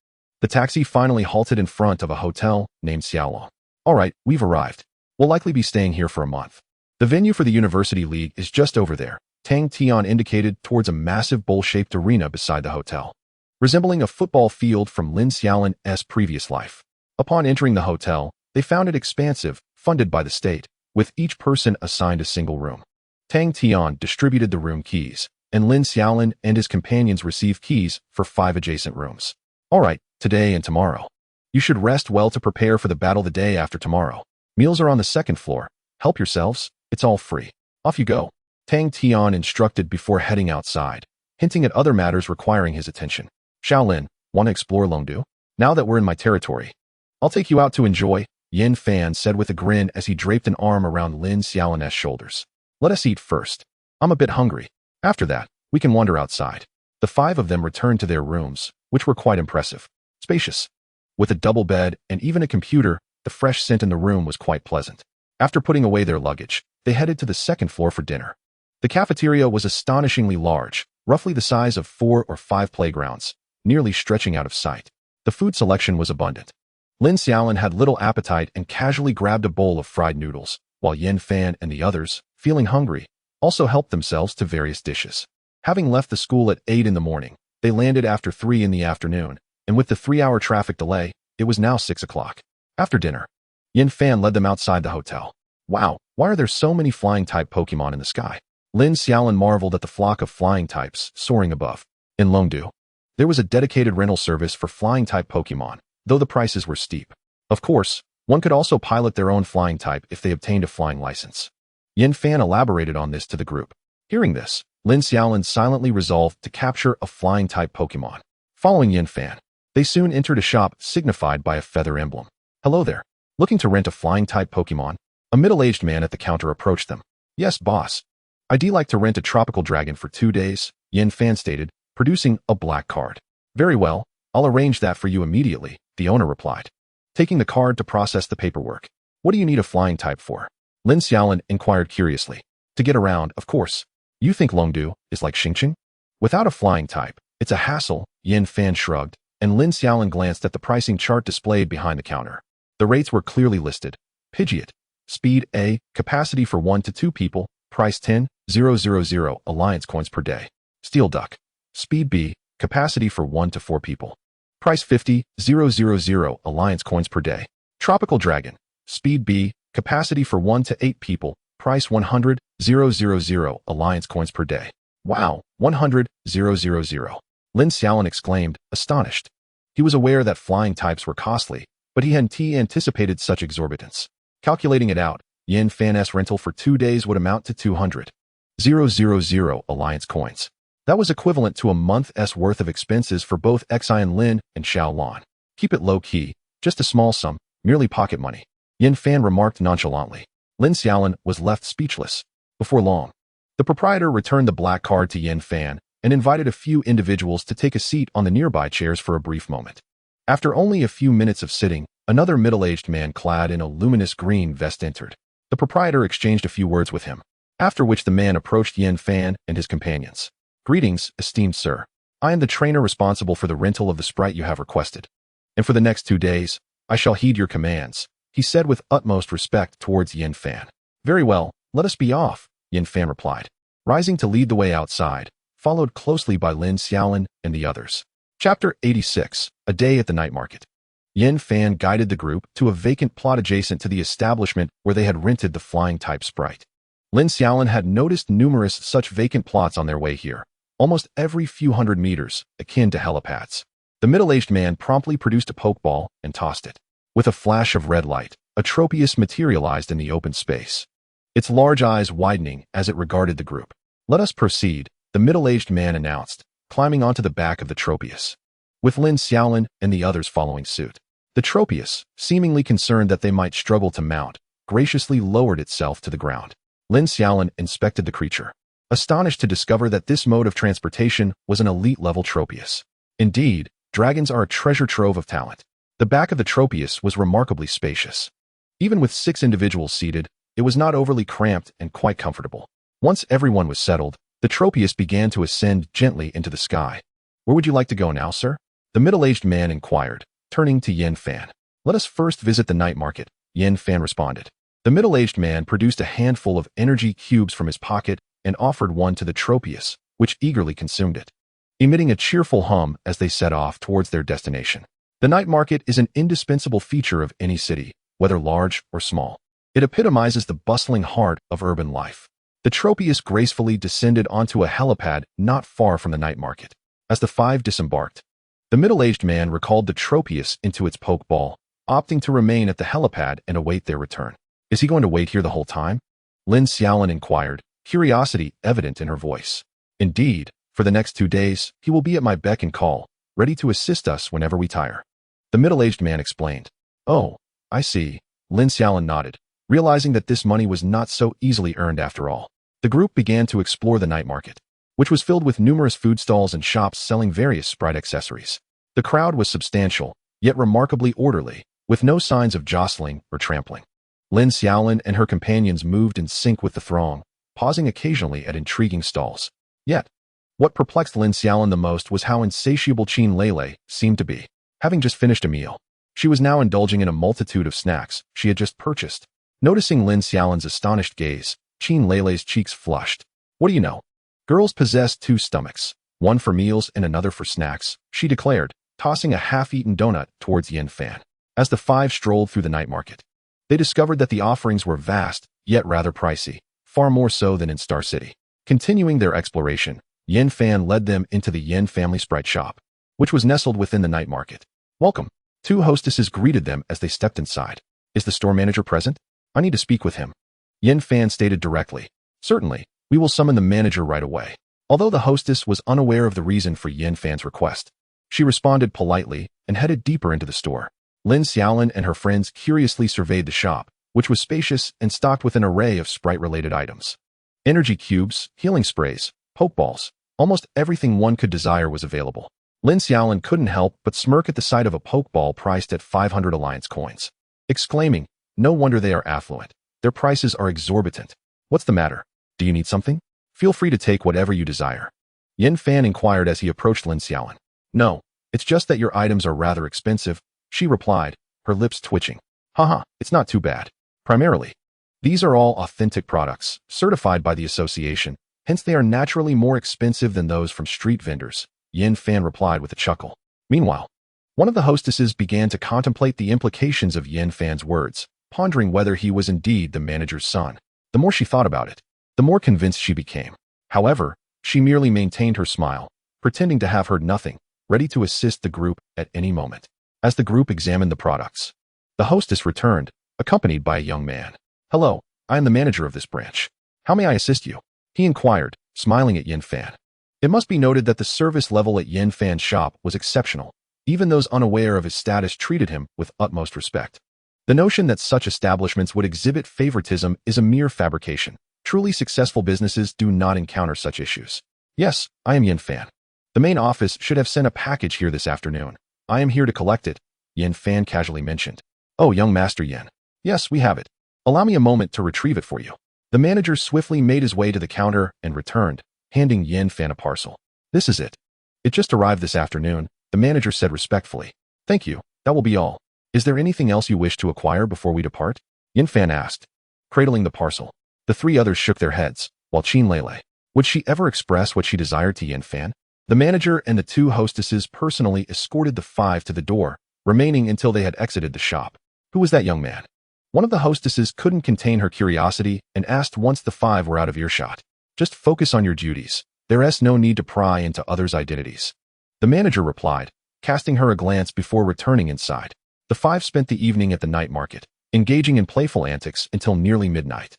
Speaker 1: The taxi finally halted in front of a hotel named Xiaolong. All right, we've arrived. We'll likely be staying here for a month. The venue for the University League is just over there, Tang Tian indicated towards a massive bowl-shaped arena beside the hotel, resembling a football field from Lin Xiaolin's previous life. Upon entering the hotel, they found it expansive, funded by the state, with each person assigned a single room. Tang Tian distributed the room keys, and Lin Xiaolin and his companions received keys for 5 adjacent rooms. All right, today and tomorrow. You should rest well to prepare for the battle the day after tomorrow. Meals are on the 2nd floor. Help yourselves, it's all free. Off you go, Tang Tian instructed before heading outside, hinting at other matters requiring his attention. Xiaolin, want to explore Longdu? Now that we're in my territory, I'll take you out to enjoy, Yin Fan said with a grin as he draped an arm around Lin Xiaolin's shoulders. Let us eat first. I'm a bit hungry. After that, we can wander outside. The 5 of them returned to their rooms, which were quite impressive. Spacious. With a double bed and even a computer, the fresh scent in the room was quite pleasant. After putting away their luggage, they headed to the 2nd floor for dinner. The cafeteria was astonishingly large, roughly the size of 4 or 5 playgrounds, nearly stretching out of sight. The food selection was abundant. Lin Xiaolin had little appetite and casually grabbed a bowl of fried noodles, while Yin Fan and the others, feeling hungry, also helped themselves to various dishes. Having left the school at 8 in the morning, they landed after 3 in the afternoon, and with the 3-hour traffic delay, it was now 6 o'clock. After dinner, Yin Fan led them outside the hotel. Wow, why are there so many flying-type Pokémon in the sky? Lin Xiaolin marveled at the flock of flying types soaring above. In Longdu, there was a dedicated rental service for flying-type Pokémon, though the prices were steep. Of course, one could also pilot their own flying type if they obtained a flying license. Yin Fan elaborated on this to the group. Hearing this, Lin Xiaolin silently resolved to capture a flying-type Pokémon. Following Yin Fan, they soon entered a shop signified by a feather emblem. Hello there. Looking to rent a flying-type Pokémon? A middle-aged man at the counter approached them. Yes, boss. I'd like to rent a tropical dragon for 2 days, Yin Fan stated, producing a black card. Very well, I'll arrange that for you immediately, the owner replied, taking the card to process the paperwork. What do you need a flying type for? Lin Xiaolin inquired curiously. To get around, of course. You think Longdu is like Xingqing? Without a flying type, it's a hassle, Yin Fan shrugged, and Lin Xiaolin glanced at the pricing chart displayed behind the counter. The rates were clearly listed. Pidgeot, speed A, capacity for 1 to 2 people, price 10,000 alliance coins per day. Steel Duck, speed B, capacity for 1 to 4 people, price 50,000 alliance coins per day. Tropical Dragon, speed B, capacity for 1 to 8 people, price 100,000 alliance coins per day. Wow, 100,000. Lin Xiaolin exclaimed, astonished. He was aware that flying types were costly, but he hadn't anticipated such exorbitance. Calculating it out, Yin Fan's rental for 2 days would amount to 200,000 alliance coins. That was equivalent to a month's worth of expenses for both Xian Lin and Xiaolon. Keep it low-key, just a small sum, merely pocket money, Yin Fan remarked nonchalantly. Lin Xiaolin was left speechless. Before long, the proprietor returned the black card to Yin Fan and invited a few individuals to take a seat on the nearby chairs for a brief moment. After only a few minutes of sitting, another middle-aged man clad in a luminous green vest entered. The proprietor exchanged a few words with him, after which the man approached Yin Fan and his companions. Greetings, esteemed sir. I am the trainer responsible for the rental of the sprite you have requested. And for the next 2 days, I shall heed your commands, he said with utmost respect towards Yin Fan. Very well, let us be off, Yin Fan replied, rising to lead the way outside, followed closely by Lin Xiaolin and the others. Chapter 86, A Day at the Night Market. Yin Fan guided the group to a vacant plot adjacent to the establishment where they had rented the flying-type sprite. Lin Xiaolin had noticed numerous such vacant plots on their way here, almost every few hundred meters, akin to helipads. The middle-aged man promptly produced a pokeball and tossed it. With a flash of red light, a Tropius materialized in the open space, its large eyes widening as it regarded the group. "Let us proceed," the middle-aged man announced, climbing onto the back of the Tropius, with Lin Xiaolin and the others following suit. The Tropius, seemingly concerned that they might struggle to mount, graciously lowered itself to the ground. Lin Xiaolin inspected the creature, astonished to discover that this mode of transportation was an elite-level Tropius. Indeed, dragons are a treasure trove of talent. The back of the Tropius was remarkably spacious. Even with 6 individuals seated, it was not overly cramped and quite comfortable. Once everyone was settled, the Tropius began to ascend gently into the sky. "Where would you like to go now, sir?" the middle-aged man inquired, turning to Yin Fan. "Let us first visit the night market," Yin Fan responded. The middle-aged man produced a handful of energy cubes from his pocket and offered one to the Tropius, which eagerly consumed it, emitting a cheerful hum as they set off towards their destination. The night market is an indispensable feature of any city, whether large or small. It epitomizes the bustling heart of urban life. The Tropius gracefully descended onto a helipad not far from the night market. As the 5 disembarked, the middle-aged man recalled the Tropius into its pokeball, opting to remain at the helipad and await their return. "Is he going to wait here the whole time?" Lin Xiaolin inquired, curiosity evident in her voice. "Indeed, for the next 2 days, he will be at my beck and call, ready to assist us whenever we tire," the middle-aged man explained. "Oh, I see," Lin Xiaolin nodded, realizing that this money was not so easily earned after all. The group began to explore the night market, which was filled with numerous food stalls and shops selling various sprite accessories. The crowd was substantial, yet remarkably orderly, with no signs of jostling or trampling. Lin Xiaolin and her companions moved in sync with the throng, pausing occasionally at intriguing stalls. Yet, what perplexed Lin Xiaolin the most was how insatiable Qin Lele seemed to be. Having just finished a meal, she was now indulging in a multitude of snacks she had just purchased. Noticing Lin Xiaolin's astonished gaze, Qin Lele's cheeks flushed. "What do you know? Girls possess 2 stomachs, one for meals and another for snacks," she declared, tossing a half-eaten donut towards Yin Fan. As the 5 strolled through the night market, they discovered that the offerings were vast, yet rather pricey, far more so than in Star City. Continuing their exploration, Yin Fan led them into the Yin family sprite shop, which was nestled within the night market. "Welcome." 2 hostesses greeted them as they stepped inside. "Is the store manager present? I need to speak with him," Yin Fan stated directly. "Certainly, we will summon the manager right away." Although the hostess was unaware of the reason for Yin Fan's request, she responded politely and headed deeper into the store. Lin Xiaolin and her friends curiously surveyed the shop, which was spacious and stocked with an array of sprite-related items. Energy cubes, healing sprays, pokeballs, almost everything one could desire was available. Lin Xiaolin couldn't help but smirk at the sight of a pokeball priced at 500 alliance coins, exclaiming, "No wonder they are affluent. Their prices are exorbitant. What's the matter? Do you need something? Feel free to take whatever you desire," Yin Fan inquired as he approached Lin Xiaolin. "No, it's just that your items are rather expensive," she replied, her lips twitching. "Haha, it's not too bad. Primarily, these are all authentic products, certified by the association, hence they are naturally more expensive than those from street vendors," Yin Fan replied with a chuckle. Meanwhile, one of the hostesses began to contemplate the implications of Yin Fan's words, pondering whether he was indeed the manager's son. The more she thought about it, the more convinced she became. However, she merely maintained her smile, pretending to have heard nothing, ready to assist the group at any moment. As the group examined the products, the hostess returned, accompanied by a young man. "Hello, I am the manager of this branch. How may I assist you?" he inquired, smiling at Yin Fan. It must be noted that the service level at Yin Fan's shop was exceptional. Even those unaware of his status treated him with utmost respect. The notion that such establishments would exhibit favoritism is a mere fabrication. Truly successful businesses do not encounter such issues. "Yes, I am Yin Fan. The main office should have sent a package here this afternoon. I am here to collect it," Yin Fan casually mentioned. "Oh, young Master Yin. Yes, we have it. Allow me a moment to retrieve it for you." The manager swiftly made his way to the counter and returned, handing Yin Fan a parcel. "This is it. It just arrived this afternoon," the manager said respectfully. "Thank you, that will be all. Is there anything else you wish to acquire before we depart?" Yin Fan asked, cradling the parcel. The 3 others shook their heads, while Qin Lele. Would she ever express what she desired to Yin Fan? The manager and the 2 hostesses personally escorted the 5 to the door, remaining until they had exited the shop. "Who was that young man?" One of the hostesses couldn't contain her curiosity and asked once the 5 were out of earshot. "Just focus on your duties. There's no need to pry into others' identities," the manager replied, casting her a glance before returning inside. The 5 spent the evening at the night market, engaging in playful antics until nearly midnight.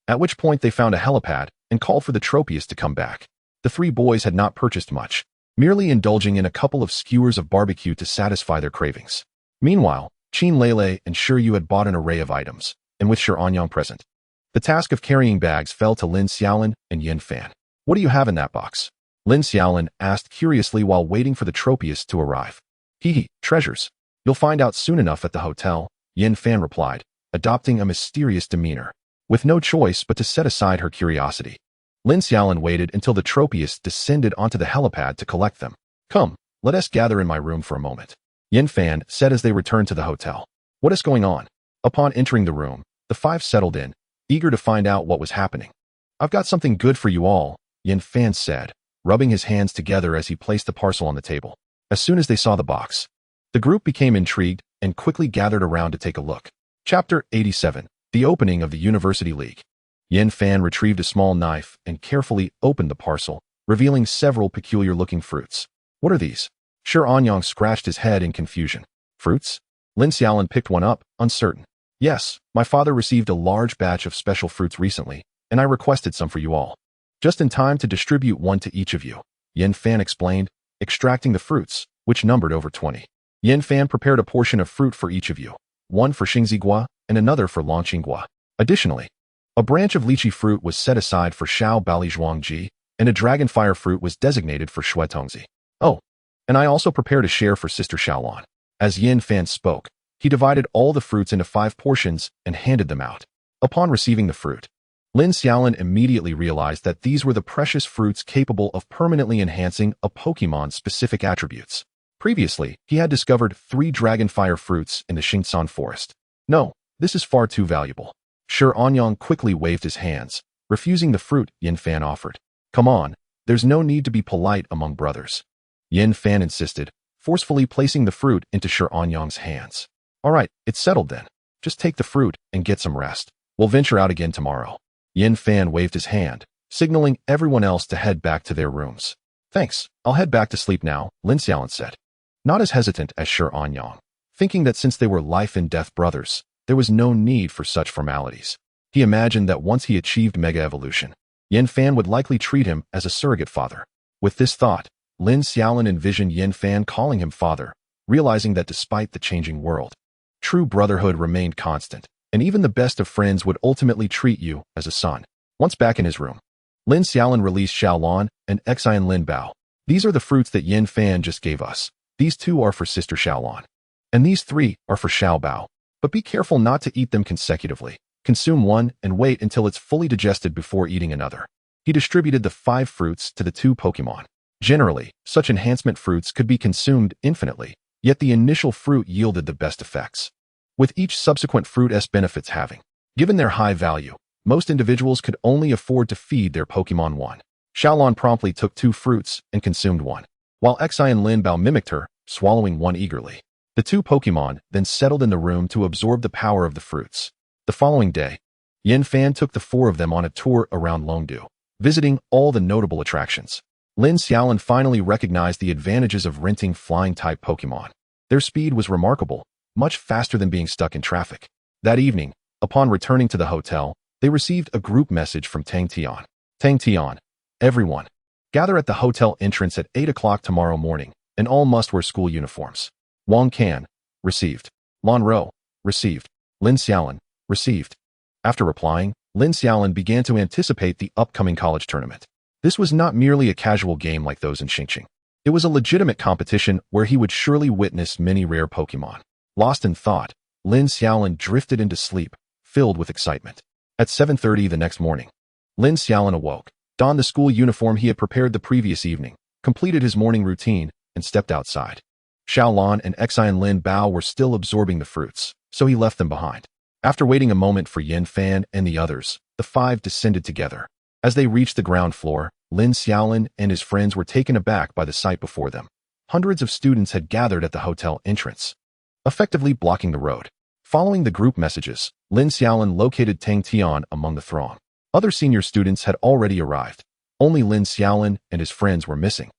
Speaker 1: At which point they found a helipad and called for the tropiest to come back. The three boys had not purchased much, merely indulging in a couple of skewers of barbecue to satisfy their cravings. Meanwhile, Qin Lele and Shiryu had bought an array of items, and with Shi Anyang present, the task of carrying bags fell to Lin Xiaolin and Yin Fan. What do you have in that box? Lin Xiaolin asked curiously while waiting for the tropiest to arrive. Treasures. You'll find out soon enough at the hotel, Yin Fan replied, adopting a mysterious demeanor, with no choice but to set aside her curiosity. Lin Xiaolin waited until the tropiest descended onto the helipad to collect them. Come, let us gather in my room for a moment, Yin Fan said as they returned to the hotel. What is going on? Upon entering the room, the five settled in, eager to find out what was happening. I've got something good for you all, Yin Fan said, rubbing his hands together as he placed the parcel on the table. As soon as they saw the box, the group became intrigued and quickly gathered around to take a look. Chapter 87. The Opening of the University League. Yin Fan retrieved a small knife and carefully opened the parcel, revealing several peculiar-looking fruits. What are these? Shi Anyang scratched his head in confusion. Fruits? Lin Xiaolin picked one up, uncertain. Yes, my father received a large batch of special fruits recently, and I requested some for you all. Just in time to distribute one to each of you, Yin Fan explained, extracting the fruits, which numbered over 20. Yin Fan prepared a portion of fruit for each of you, one for Xingzigua and another for Longqinggua. Additionally, a branch of lychee fruit was set aside for Xiao Baozhuangji, and a dragonfire fruit was designated for Shuetongzi. Oh, and I also prepared a share for Sister Xiaolin. As Yin Fan spoke, he divided all the fruits into 5 portions and handed them out. Upon receiving the fruit, Lin Xiaolin immediately realized that these were the precious fruits capable of permanently enhancing a Pokemon's specific attributes. Previously, he had discovered 3 dragonfire fruits in the Xingsan forest. No, this is far too valuable. Shi Anyang quickly waved his hands, refusing the fruit Yin Fan offered. Come on, there's no need to be polite among brothers, Yin Fan insisted, forcefully placing the fruit into Shi Anyang's hands. All right, it's settled then. Just take the fruit and get some rest. We'll venture out again tomorrow. Yin Fan waved his hand, signaling everyone else to head back to their rooms. Thanks, I'll head back to sleep now, Lin Xiaolin said. Not as hesitant as Shi Anyang, thinking that since they were life-and-death brothers, there was no need for such formalities. He imagined that once he achieved Mega Evolution, Yin Fan would likely treat him as a surrogate father. With this thought, Lin Xiaolin envisioned Yin Fan calling him father, realizing that despite the changing world, true brotherhood remained constant, and even the best of friends would ultimately treat you as a son. Once back in his room, Lin Xiaolin released Xiaolin and Xian Lin Bao. These are the fruits that Yin Fan just gave us. These 2 are for Sister Xiaolin, and these 3 are for Xiao Bao. But be careful not to eat them consecutively. Consume one and wait until it's fully digested before eating another. He distributed the 5 fruits to the 2 Pokémon. Generally, such enhancement fruits could be consumed infinitely, yet the initial fruit yielded the best effects, with each subsequent fruit's benefits having. Given their high value, most individuals could only afford to feed their Pokémon one. Xiaolin promptly took 2 fruits and consumed one, while Xian Lin Bao mimicked her, swallowing one eagerly. The 2 Pokémon then settled in the room to absorb the power of the fruits. The following day, Yin Fan took the 4 of them on a tour around Longdu, visiting all the notable attractions. Lin Xiaolin finally recognized the advantages of renting flying-type Pokémon. Their speed was remarkable, much faster than being stuck in traffic. That evening, upon returning to the hotel, they received a group message from Tang Tian. Tang Tian, everyone, gather at the hotel entrance at 8 o'clock tomorrow morning, and all must wear school uniforms. Wang Can, received. Lan Ro, received. Lin Xiaolin, received. After replying, Lin Xiaolin began to anticipate the upcoming college tournament. This was not merely a casual game like those in Xingqing. It was a legitimate competition where he would surely witness many rare Pokémon. Lost in thought, Lin Xiaolin drifted into sleep, filled with excitement. At 7:30 the next morning, Lin Xiaolin awoke, donned the school uniform he had prepared the previous evening, completed his morning routine, and stepped outside. Xiaolin and Xian Lin Bao were still absorbing the fruits, so he left them behind. After waiting a moment for Yin Fan and the others, the 5 descended together. As they reached the ground floor, Lin Xiaolin and his friends were taken aback by the sight before them. Hundreds of students had gathered at the hotel entrance, effectively blocking the road. Following the group messages, Lin Xiaolin located Tang Tian among the throng. Other senior students had already arrived. Only Lin Xiaolin and his friends were missing.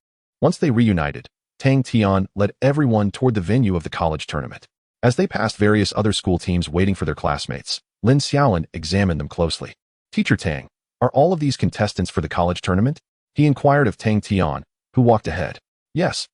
Speaker 1: Once they reunited, Tang Tian led everyone toward the venue of the college tournament. As they passed various other school teams waiting for their classmates, Lin Xiaolin examined them closely. Teacher Tang, are all of these contestants for the college tournament? He inquired of Tang Tian, who walked ahead. Yes.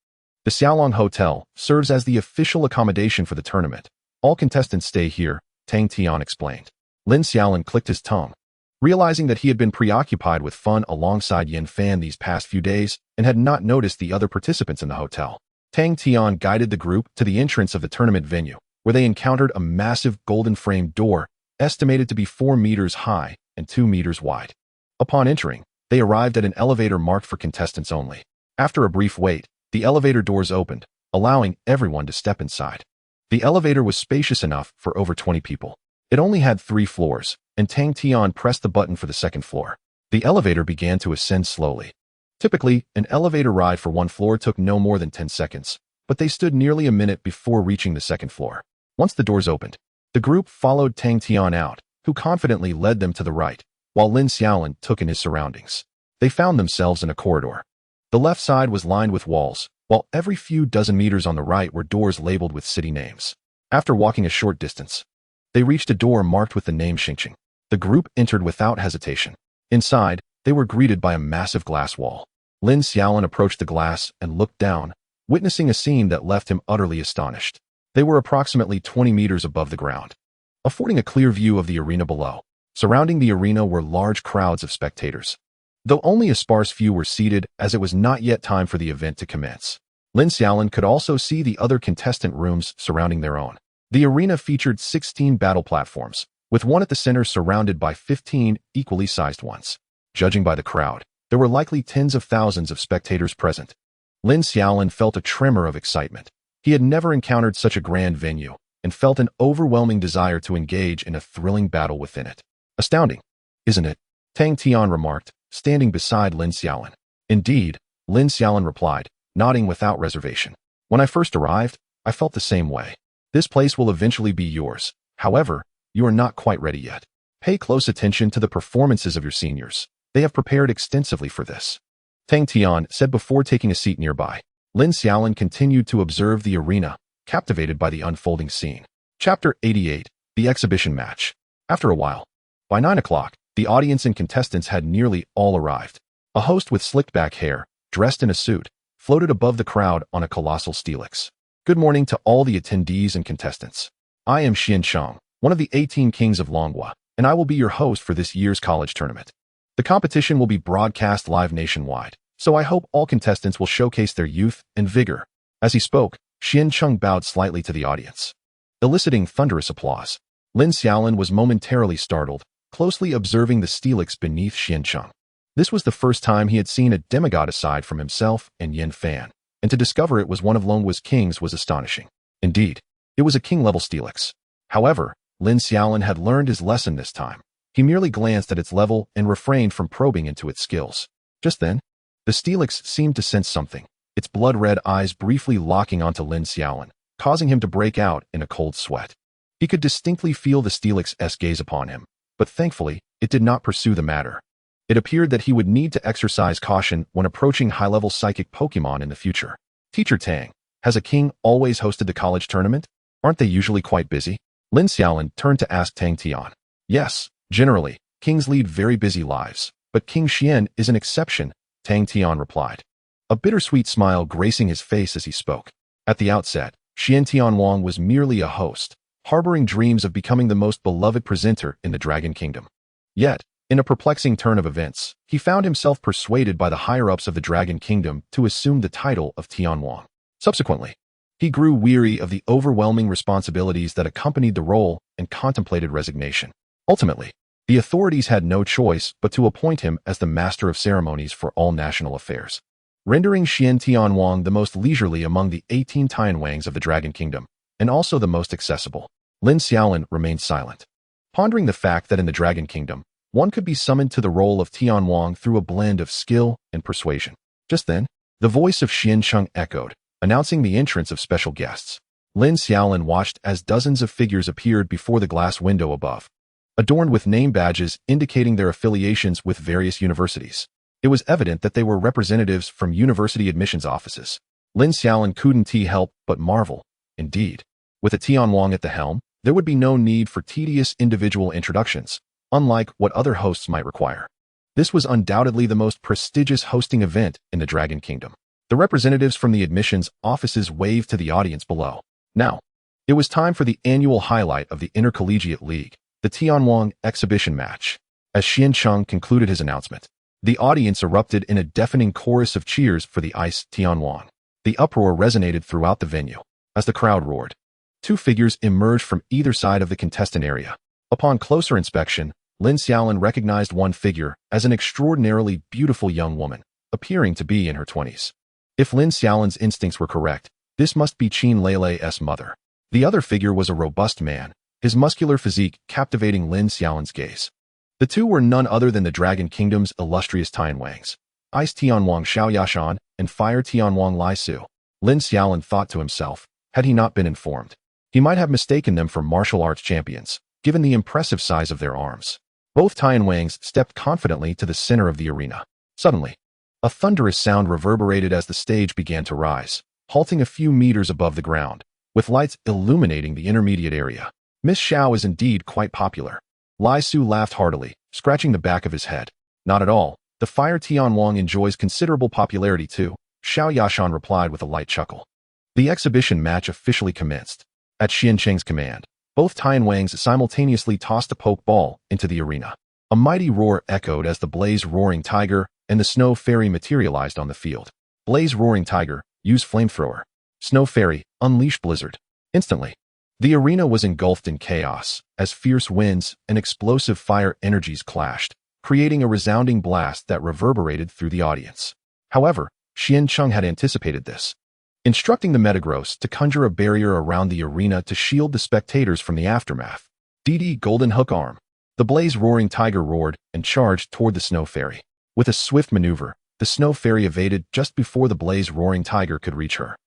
Speaker 1: The Xiaolong Hotel serves as the official accommodation for the tournament. All contestants stay here, Tang Tian explained. Lin Xiaolin clicked his tongue. Realizing that he had been preoccupied with fun alongside Yin Fan these past few days and had not noticed the other participants in the hotel, Tang Tian guided the group to the entrance of the tournament venue, where they encountered a massive golden-framed door estimated to be 4 meters high and 2 meters wide. Upon entering, they arrived at an elevator marked for contestants only. After a brief wait, the elevator doors opened, allowing everyone to step inside. The elevator was spacious enough for over 20 people. It only had 3 floors, and Tang Tian pressed the button for the second floor. The elevator began to ascend slowly. Typically, an elevator ride for one floor took no more than 10 seconds, but they stood nearly a minute before reaching the second floor. Once the doors opened, the group followed Tang Tian out, who confidently led them to the right, while Lin Xiaolin took in his surroundings. They found themselves in a corridor. The left side was lined with walls, while every few dozen meters on the right were doors labeled with city names. After walking a short distance, they reached a door marked with the name Xingqing. The group entered without hesitation. Inside, they were greeted by a massive glass wall. Lin Xiaolin approached the glass and looked down, witnessing a scene that left him utterly astonished. They were approximately 20 meters above the ground, affording a clear view of the arena below. Surrounding the arena were large crowds of spectators, though only a sparse few were seated as it was not yet time for the event to commence. Lin Xiaolin could also see the other contestant rooms surrounding their own. The arena featured 16 battle platforms, with one at the center surrounded by 15 equally sized ones. Judging by the crowd, there were likely tens of thousands of spectators present. Lin Xiaolin felt a tremor of excitement. He had never encountered such a grand venue, and felt an overwhelming desire to engage in a thrilling battle within it. Astounding, isn't it? Tang Tian remarked, standing beside Lin Xiaolin. Indeed, Lin Xiaolin replied, nodding without reservation. When I first arrived, I felt the same way. This place will eventually be yours. However, you are not quite ready yet. Pay close attention to the performances of your seniors. They have prepared extensively for this. Tang Tian said before taking a seat nearby. Lin Xiaolin continued to observe the arena, captivated by the unfolding scene. Chapter 88, The Exhibition Match. After a while, by 9 o'clock, the audience and contestants had nearly all arrived. A host with slicked-back hair, dressed in a suit, floated above the crowd on a colossal steelix. Good morning to all the attendees and contestants. I am Xiancheng, one of the 18 kings of Longhua, and I will be your host for this year's college tournament. The competition will be broadcast live nationwide, so I hope all contestants will showcase their youth and vigor. As he spoke, Xiancheng bowed slightly to the audience, eliciting thunderous applause. Lin Xiaolin was momentarily startled, closely observing the steelix beneath Xiancheng. This was the first time he had seen a demigod aside from himself and Yin Fan, and to discover it was one of Longhua's kings was astonishing. Indeed, it was a king-level steelix. However, Lin Xiaolin had learned his lesson this time. He merely glanced at its level and refrained from probing into its skills. Just then, the steelix seemed to sense something, its blood-red eyes briefly locking onto Lin Xiaolin, causing him to break out in a cold sweat. He could distinctly feel the steelix's gaze upon him, but thankfully, it did not pursue the matter. It appeared that he would need to exercise caution when approaching high-level psychic Pokémon in the future. Teacher Tang, has a king always hosted the college tournament? Aren't they usually quite busy? Lin Xiaolin turned to ask Tang Tian. Yes, generally, kings lead very busy lives, but King Xian is an exception, Tang Tian replied, a bittersweet smile gracing his face as he spoke. At the outset, Xian Tianwang was merely a host, harboring dreams of becoming the most beloved presenter in the Dragon Kingdom. Yet, in a perplexing turn of events, he found himself persuaded by the higher-ups of the Dragon Kingdom to assume the title of Tianwang. Subsequently, he grew weary of the overwhelming responsibilities that accompanied the role and contemplated resignation. Ultimately, the authorities had no choice but to appoint him as the master of ceremonies for all national affairs, rendering Xian Tianwang the most leisurely among the 18 Tianwangs of the Dragon Kingdom, and also the most accessible. Lin Xiaolin remained silent, pondering the fact that in the Dragon Kingdom, one could be summoned to the role of Tianwang through a blend of skill and persuasion. Just then, the voice of Xiancheng echoed, announcing the entrance of special guests. Lin Xiaolin watched as dozens of figures appeared before the glass window above, adorned with name badges indicating their affiliations with various universities. It was evident that they were representatives from university admissions offices. Lin Xiaolin couldn't help but marvel. Indeed, With a Tianwang at the helm, there would be no need for tedious individual introductions, unlike what other hosts might require. This was undoubtedly the most prestigious hosting event in the Dragon Kingdom. The representatives from the admissions offices waved to the audience below. Now, it was time for the annual highlight of the Intercollegiate League, the Tianwang exhibition match. As Xiancheng concluded his announcement, the audience erupted in a deafening chorus of cheers for the Ice Tianwang. The uproar resonated throughout the venue. As the crowd roared, two figures emerged from either side of the contestant area. Upon closer inspection, Lin Xiaolin recognized one figure as an extraordinarily beautiful young woman, appearing to be in her 20s. If Lin Xiaolin's instincts were correct, this must be Qin Leilei's mother. The other figure was a robust man, his muscular physique captivating Lin Xiaolin's gaze. The two were none other than the Dragon Kingdom's illustrious Tianwangs, Ice Tianwang Xiaoyashan and Fire Tianwang Lai Su. Lin Xiaolin thought to himself, had he not been informed, he might have mistaken them for martial arts champions, given the impressive size of their arms. Both Tianwangs stepped confidently to the center of the arena. Suddenly, a thunderous sound reverberated as the stage began to rise, halting a few meters above the ground, with lights illuminating the intermediate area. Miss Xiao is indeed quite popular. Lai Su laughed heartily, scratching the back of his head. Not at all. The Fire Tianwang enjoys considerable popularity too, Xiao Yashan replied with a light chuckle. The exhibition match officially commenced. At Xiancheng's command, both Tianwangs simultaneously tossed a poke ball into the arena. A mighty roar echoed as the Blaze Roaring Tiger and the Snow Fairy materialized on the field. Blaze Roaring Tiger, use flamethrower. Snow Fairy, unleash blizzard. Instantly, the arena was engulfed in chaos as fierce winds and explosive fire energies clashed, creating a resounding blast that reverberated through the audience. However, Xiancheng had anticipated this, instructing the Metagross to conjure a barrier around the arena to shield the spectators from the aftermath. DD Golden Hook Arm. The Blaze Roaring Tiger roared and charged toward the Snow Fairy. With a swift maneuver, the Snow Fairy evaded just before the Blaze Roaring Tiger could reach her,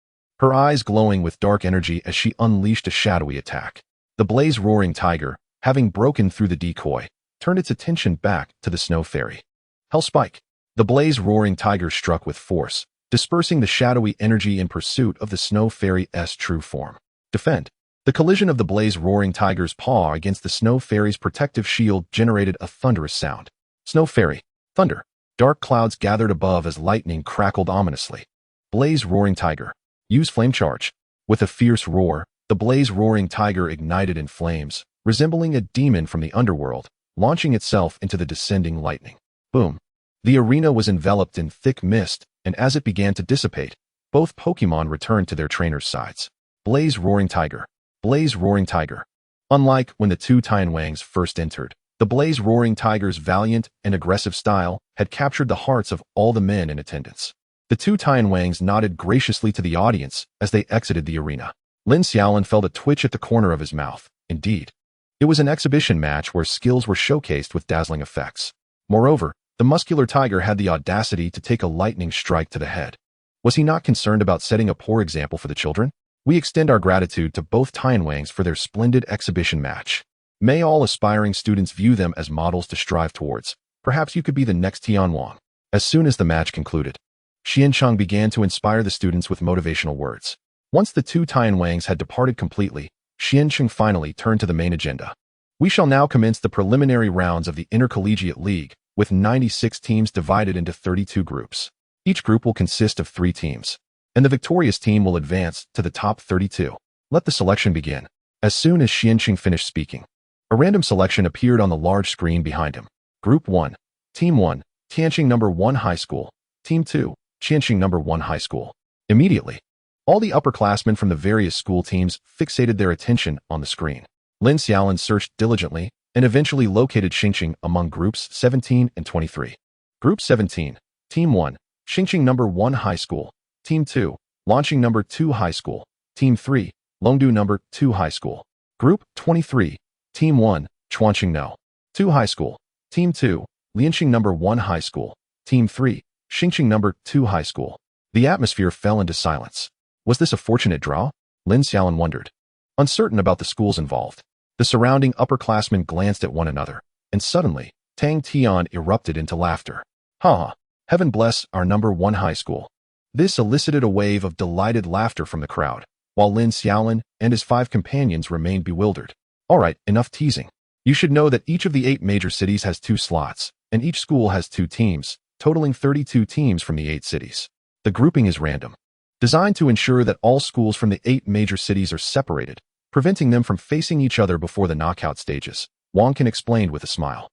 Speaker 1: her eyes glowing with dark energy as she unleashed a shadowy attack. The Blaze Roaring Tiger, having broken through the decoy, turned its attention back to the Snow Fairy. Hell Spike. The Blaze Roaring Tiger struck with force, dispersing the shadowy energy in pursuit of the Snow Fairy's true form. Defend. The collision of the Blaze Roaring Tiger's paw against the Snow Fairy's protective shield generated a thunderous sound. Snow Fairy. Thunder. Dark clouds gathered above as lightning crackled ominously. Blaze Roaring Tiger. Use Flame Charge. With a fierce roar, the Blaze Roaring Tiger ignited in flames, resembling a demon from the underworld, launching itself into the descending lightning. Boom. The arena was enveloped in thick mist, and as it began to dissipate, both Pokémon returned to their trainers' sides. Blaze Roaring Tiger. Blaze Roaring Tiger. Unlike when the two Tianwangs first entered, the Blaze Roaring Tiger's valiant and aggressive style had captured the hearts of all the men in attendance. The two Tianwangs nodded graciously to the audience as they exited the arena. Lin Xiaolin felt a twitch at the corner of his mouth. Indeed, it was an exhibition match where skills were showcased with dazzling effects. Moreover, the muscular tiger had the audacity to take a lightning strike to the head. Was he not concerned about setting a poor example for the children? We extend our gratitude to both Tianwangs for their splendid exhibition match. May all aspiring students view them as models to strive towards. Perhaps you could be the next Tianwang. As soon as the match concluded, Xiancheng began to inspire the students with motivational words. Once the two Tianwangs had departed completely, Xiancheng finally turned to the main agenda. We shall now commence the preliminary rounds of the Intercollegiate League, with 96 teams divided into 32 groups. Each group will consist of 3 teams, and the victorious team will advance to the top 32. Let the selection begin. As soon as Xiancheng finished speaking, a random selection appeared on the large screen behind him. Group 1. Team 1, Tianqing No. 1 High School. Team 2, Tianqing No. 1 High School. Immediately, all the upperclassmen from the various school teams fixated their attention on the screen. Lin Xiaolin searched diligently and eventually located Xingqing among groups 17 and 23. Group 17, Team 1, Xingqing No. 1 High School. Team 2, Launching No. 2 High School. Team 3, Longdu No. 2 High School. Group 23, Team 1, Chuanqing No. 2 High School. Team 2, Lianqing No. 1 High School. Team 3, Xingqing No. 2 High School. The atmosphere fell into silence. Was this a fortunate draw? Lin Xiaolin wondered. Uncertain about the schools involved, the surrounding upperclassmen glanced at one another, and suddenly, Tang Tian erupted into laughter. Ha! Heaven bless our No. 1 High School. This elicited a wave of delighted laughter from the crowd. while Lin Xiaolin and his 5 companions remained bewildered. Alright, enough teasing. You should know that each of the 8 major cities has 2 slots, and each school has 2 teams, totaling 32 teams from the 8 cities. The grouping is random, designed to ensure that all schools from the 8 major cities are separated, preventing them from facing each other before the knockout stages, Wang Can explained with a smile.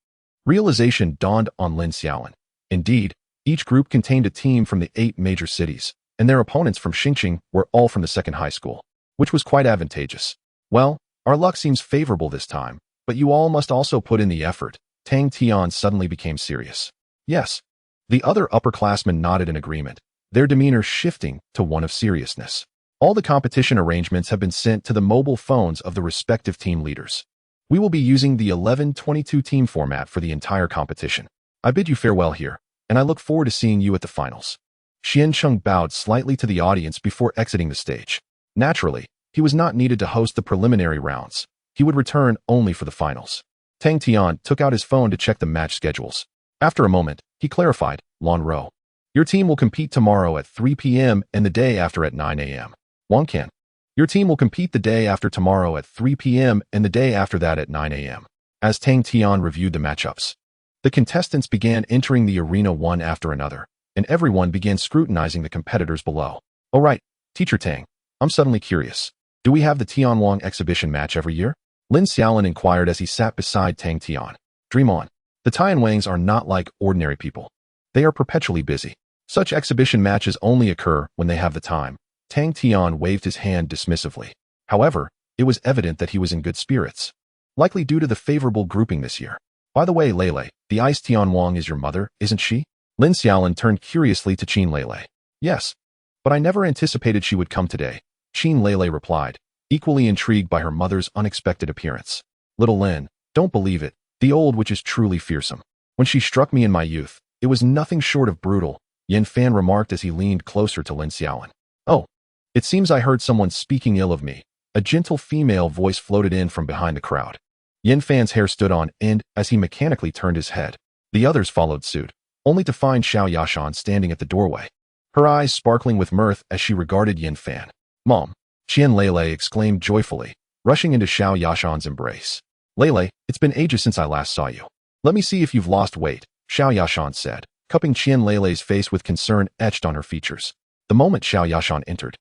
Speaker 1: Realization dawned on Lin Xiaolin. Indeed, each group contained a team from the 8 major cities, and their opponents from Xingqing were all from the second high school, which was quite advantageous. Well, our luck seems favorable this time, but you all must also put in the effort. Tang Tian suddenly became serious. Yes. The other upperclassmen nodded in agreement, their demeanor shifting to one of seriousness. All the competition arrangements have been sent to the mobile phones of the respective team leaders. We will be using the 11-22 team format for the entire competition. I bid you farewell here, and I look forward to seeing you at the finals. Xiancheng bowed slightly to the audience before exiting the stage. Naturally, he was not needed to host the preliminary rounds. He would return only for the finals. Tang Tian took out his phone to check the match schedules. After a moment, he clarified, Lan Ro. Your team will compete tomorrow at 3 p.m. and the day after at 9 a.m. Wang Can. Your team will compete the day after tomorrow at 3 p.m. and the day after that at 9 a.m. As Tang Tian reviewed the matchups, the contestants began entering the arena one after another, and everyone began scrutinizing the competitors below. Oh right, Teacher Tang, I'm suddenly curious. Do we have the Tianwang exhibition match every year? Lin Xiaolin inquired as he sat beside Tang Tian. Dream on. The Tianwangs are not like ordinary people. They are perpetually busy. Such exhibition matches only occur when they have the time. Tang Tian waved his hand dismissively. However, it was evident that he was in good spirits, likely due to the favorable grouping this year. By the way, Lele, the Ice Tianwang is your mother, isn't she? Lin Xiaolin turned curiously to Qin Lele. Yes, but I never anticipated she would come today, Qin Lele replied, equally intrigued by her mother's unexpected appearance. Little Lin, don't believe it, the old witch is truly fearsome. When she struck me in my youth, it was nothing short of brutal, Yin Fan remarked as he leaned closer to Lin Xiaolin. Oh, it seems I heard someone speaking ill of me. A gentle female voice floated in from behind the crowd. Yin Fan's hair stood on end as he mechanically turned his head. The others followed suit, only to find Xiao Yashan standing at the doorway, her eyes sparkling with mirth as she regarded Yin Fan. Mom, Qian Lele exclaimed joyfully, rushing into Xiao Yashan's embrace. Lele, it's been ages since I last saw you. Let me see if you've lost weight, Xiao Yashan said, cupping Qian Lele's face with concern etched on her features. The moment Xiao Yashan entered,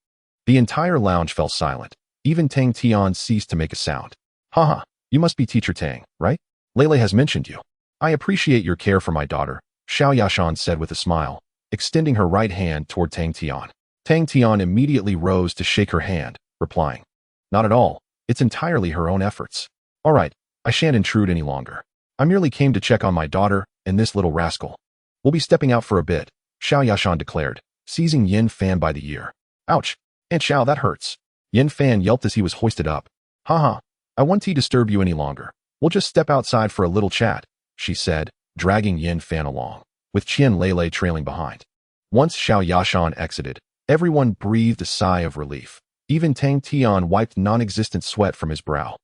Speaker 1: the entire lounge fell silent. Even Tang Tian ceased to make a sound. Haha, you must be Teacher Tang, right? Lele has mentioned you. I appreciate your care for my daughter, Xiao Yashan said with a smile, extending her right hand toward Tang Tian. Tang Tian immediately rose to shake her hand, replying, Not at all, it's entirely her own efforts. All right, I shan't intrude any longer. I merely came to check on my daughter and this little rascal. We'll be stepping out for a bit, Xiao Yashan declared, seizing Yin Fan by the ear. Ouch, Aunt Xiao, that hurts. Yin Fan yelped as he was hoisted up. Haha, I won't disturb you any longer. We'll just step outside for a little chat, she said, dragging Yin Fan along, with Qian Lele trailing behind. Once Xiao Yashan exited, everyone breathed a sigh of relief. Even Tang Tian wiped non-existent sweat from his brow,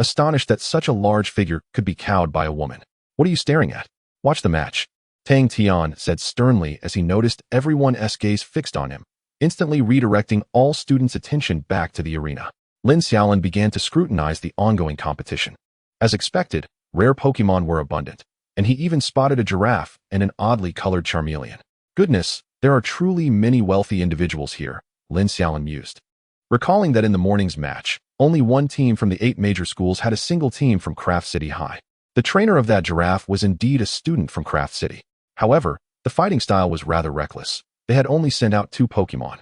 Speaker 1: astonished that such a large figure could be cowed by a woman. What are you staring at? Watch the match, Tang Tian said sternly as he noticed everyone's gaze fixed on him, instantly redirecting all students' attention back to the arena. Lin Xiaolin began to scrutinize the ongoing competition. As expected, rare Pokémon were abundant, and he even spotted a giraffe and an oddly colored Charmeleon. Goodness, there are truly many wealthy individuals here, Lin Xiaolin mused. Recalling that in the morning's match, only one team from the 8 major schools had a single team from Craft City High. The trainer of that giraffe was indeed a student from Craft City. However, the fighting style was rather reckless. They had only sent out 2 Pokémon,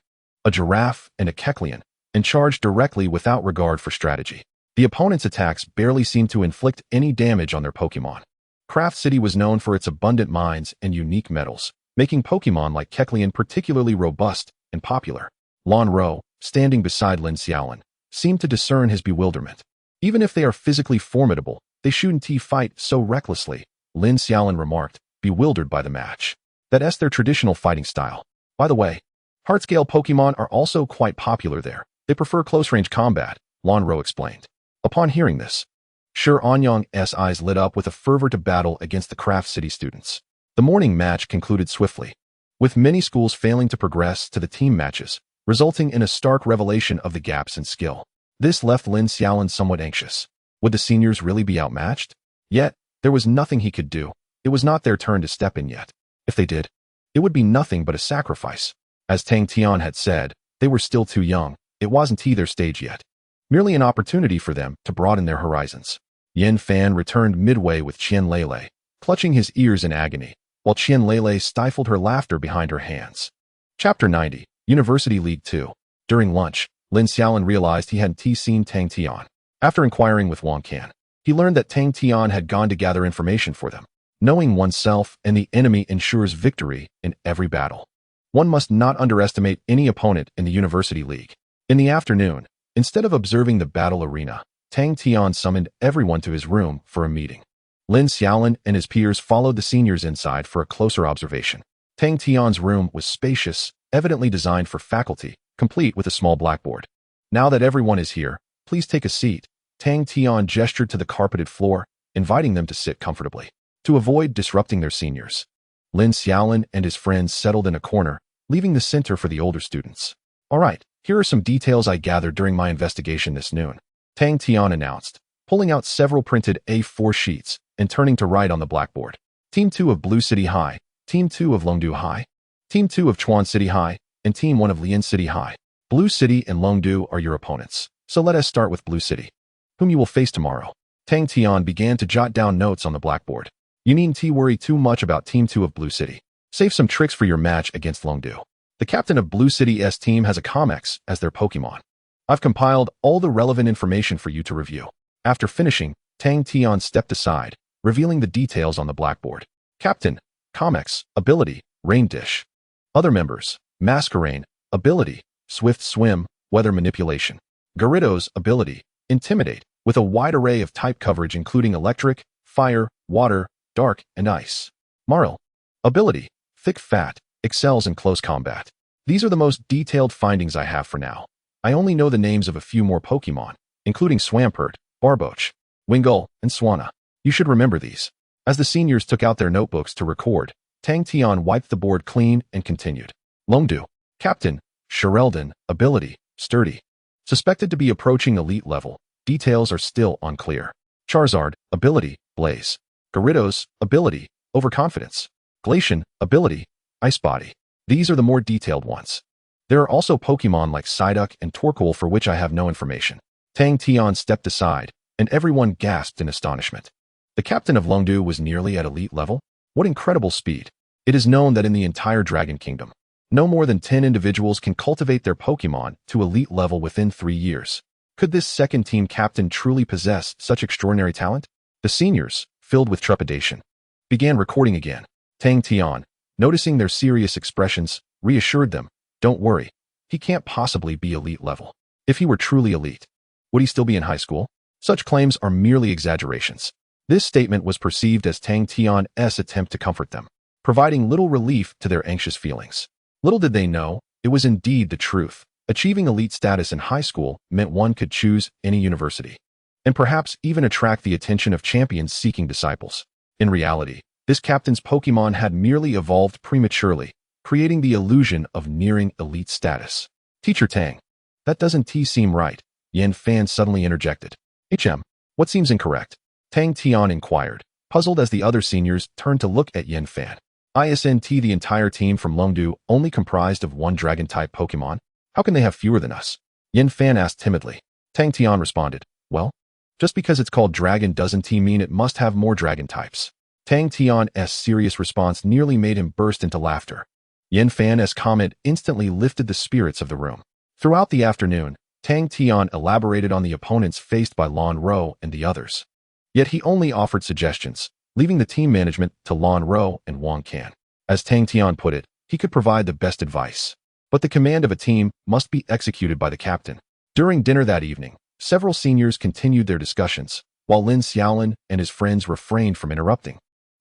Speaker 1: a giraffe and a Kecleon, and charged directly without regard for strategy. The opponent's attacks barely seemed to inflict any damage on their Pokémon. Craft City was known for its abundant mines and unique metals, making Pokémon like Kecleon particularly robust and popular. Lan Ro, standing beside Lin Xiaolin, seemed to discern his bewilderment. Even if they are physically formidable, they shouldn't fight so recklessly, Lin Xiaolin remarked, bewildered by the match. That's their traditional fighting style. By the way, Heart-scale Pokémon are also quite popular there. They prefer close-range combat, Lan Ro explained. Upon hearing this, Shi Anyang's eyes lit up with a fervor to battle against the Craft City students. The morning match concluded swiftly. With many schools failing to progress to the team matches, resulting in a stark revelation of the gaps in skill. This left Lin Xiaolin somewhat anxious. Would the seniors really be outmatched? Yet, there was nothing he could do. It was not their turn to step in yet. If they did, it would be nothing but a sacrifice. As Tang Tian had said, they were still too young. It wasn't their stage yet. Merely an opportunity for them to broaden their horizons. Yin Fan returned midway with Qian Lele, clutching his ears in agony, while Qian Lele stifled her laughter behind her hands. Chapter 90, University League 2. During lunch, Lin Xiaolin realized he hadn't seen Tang Tian. After inquiring with Wang Can, he learned that Tang Tian had gone to gather information for them. Knowing oneself and the enemy ensures victory in every battle. One must not underestimate any opponent in the University League. In the afternoon, instead of observing the battle arena, Tang Tian summoned everyone to his room for a meeting. Lin Xiaolin and his peers followed the seniors inside for a closer observation. Tang Tian's room was spacious, evidently designed for faculty, complete with a small blackboard. Now that everyone is here, please take a seat. Tang Tian gestured to the carpeted floor, inviting them to sit comfortably. To avoid disrupting their seniors, Lin Xiaolin and his friends settled in a corner, leaving the center for the older students. All right, here are some details I gathered during my investigation this noon, Tang Tian announced, pulling out several printed A4 sheets and turning to write on the blackboard. Team 2 of Blue City High, Team 2 of Longdu High, Team 2 of Chuan City High, and Team 1 of Lian City High. Blue City and Longdu are your opponents, so let us start with Blue City, whom you will face tomorrow. Tang Tian began to jot down notes on the blackboard. You needn't worry too much about Team 2 of Blue City. Save some tricks for your match against Longdu. The captain of Blue City's team has a Comex as their Pokémon. I've compiled all the relevant information for you to review. After finishing, Tang Tian stepped aside, revealing the details on the blackboard. Captain, Comex, ability, Rain Dish. Other members, Masquerain, ability, Swift Swim, Weather Manipulation. Gardevoir's ability, Intimidate, with a wide array of type coverage including electric, fire, water, dark, and ice. Marl, ability, Thick Fat, excels in close combat. These are the most detailed findings I have for now. I only know the names of a few more Pokémon, including Swampert, Barboach, Wingull, and Swanna. You should remember these. As the seniors took out their notebooks to record, Tang Tian wiped the board clean and continued. Longdu, Captain, Shereldon, ability, Sturdy. Suspected to be approaching elite level. Details are still unclear. Charizard, ability, Blaze. Gyarados, ability, Overconfidence. Glacian, ability, Ice Body. These are the more detailed ones. There are also Pokémon like Psyduck and Torkoal for which I have no information. Tang Tian stepped aside, and everyone gasped in astonishment. The captain of Longdu was nearly at elite level? What incredible speed! It is known that in the entire Dragon Kingdom, no more than 10 individuals can cultivate their Pokémon to elite level within 3 years. Could this second team captain truly possess such extraordinary talent? The seniors, filled with trepidation, began recording again. Tang Tian, noticing their serious expressions, reassured them, don't worry, he can't possibly be elite level. If he were truly elite, would he still be in high school? Such claims are merely exaggerations. This statement was perceived as Tang Tian's attempt to comfort them, providing little relief to their anxious feelings. Little did they know, it was indeed the truth. Achieving elite status in high school meant one could choose any university, and perhaps even attract the attention of champions seeking disciples. In reality, this captain's Pokémon had merely evolved prematurely, creating the illusion of nearing elite status. Teacher Tang, that doesn't seem right, Yin Fan suddenly interjected. What seems incorrect? Tang Tian inquired, puzzled as the other seniors turned to look at Yin Fan. Isn't the entire team from Longdu only comprised of one dragon-type Pokémon? How can they have fewer than us? Yin Fan asked timidly. Tang Tian responded, well, just because it's called dragon doesn't mean it must have more dragon types. Tang Tian's serious response nearly made him burst into laughter. Yin Fan's comment instantly lifted the spirits of the room. Throughout the afternoon, Tang Tian elaborated on the opponents faced by Lan Ro and the others. Yet he only offered suggestions, leaving the team management to Lan Ro and Wang Can. As Tang Tian put it, he could provide the best advice. But the command of a team must be executed by the captain. During dinner that evening, several seniors continued their discussions, while Lin Xiaolin and his friends refrained from interrupting,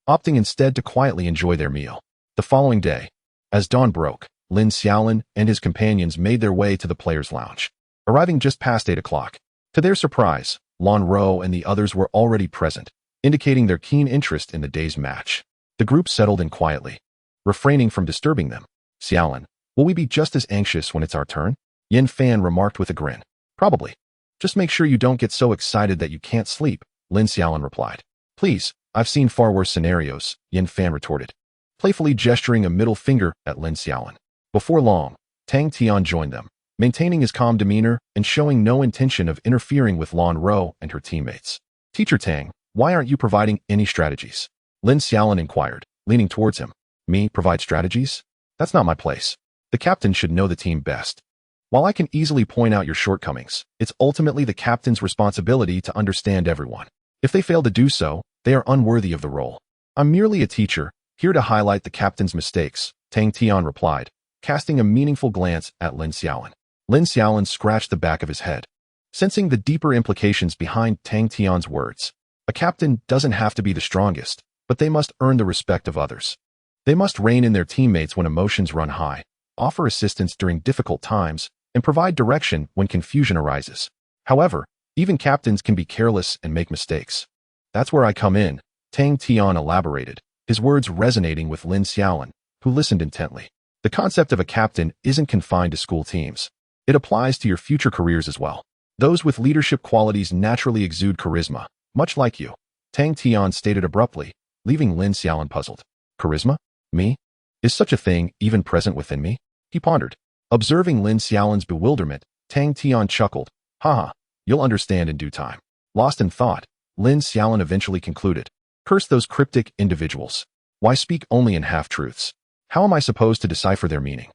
Speaker 1: opting instead to quietly enjoy their meal. The following day, as dawn broke, Lin Xiaolin and his companions made their way to the players' lounge, arriving just past 8 o'clock. To their surprise, Lan Ro and the others were already present, indicating their keen interest in the day's match. The group settled in quietly, refraining from disturbing them. Xiaolin, Will we be just as anxious when it's our turn? Yin Fan remarked with a grin. Probably. Just make sure you don't get so excited that you can't sleep, Lin Xiaolin replied. Please, I've seen far worse scenarios, Yin Fan retorted, playfully gesturing a middle finger at Lin Xiaolin. Before long, Tang Tian joined them, maintaining his calm demeanor and showing no intention of interfering with Lan Ro and her teammates. Teacher Tang, why aren't you providing any strategies? Lin Xiaolin inquired, leaning towards him. Me provide strategies? That's not my place. The captain should know the team best. While I can easily point out your shortcomings, it's ultimately the captain's responsibility to understand everyone. If they fail to do so, they are unworthy of the role. I'm merely a teacher, here to highlight the captain's mistakes, Tang Tian replied, casting a meaningful glance at Lin Xiaolin. Lin Xiaolin scratched the back of his head, sensing the deeper implications behind Tang Tian's words. A captain doesn't have to be the strongest, but they must earn the respect of others. They must rein in their teammates when emotions run high, offer assistance during difficult times, and provide direction when confusion arises. However, even captains can be careless and make mistakes. That's where I come in, Tang Tian elaborated, his words resonating with Lin Xiaolin, who listened intently. The concept of a captain isn't confined to school teams. It applies to your future careers as well. Those with leadership qualities naturally exude charisma, much like you, Tang Tian stated abruptly, leaving Lin Xiaolin puzzled. Charisma? Me? Is such a thing even present within me? He pondered. Observing Lin Xiaolin's bewilderment, Tang Tian chuckled. Haha, you'll understand in due time. Lost in thought, Lin Xiaolin eventually concluded. Curse those cryptic individuals. Why speak only in half-truths? How am I supposed to decipher their meaning?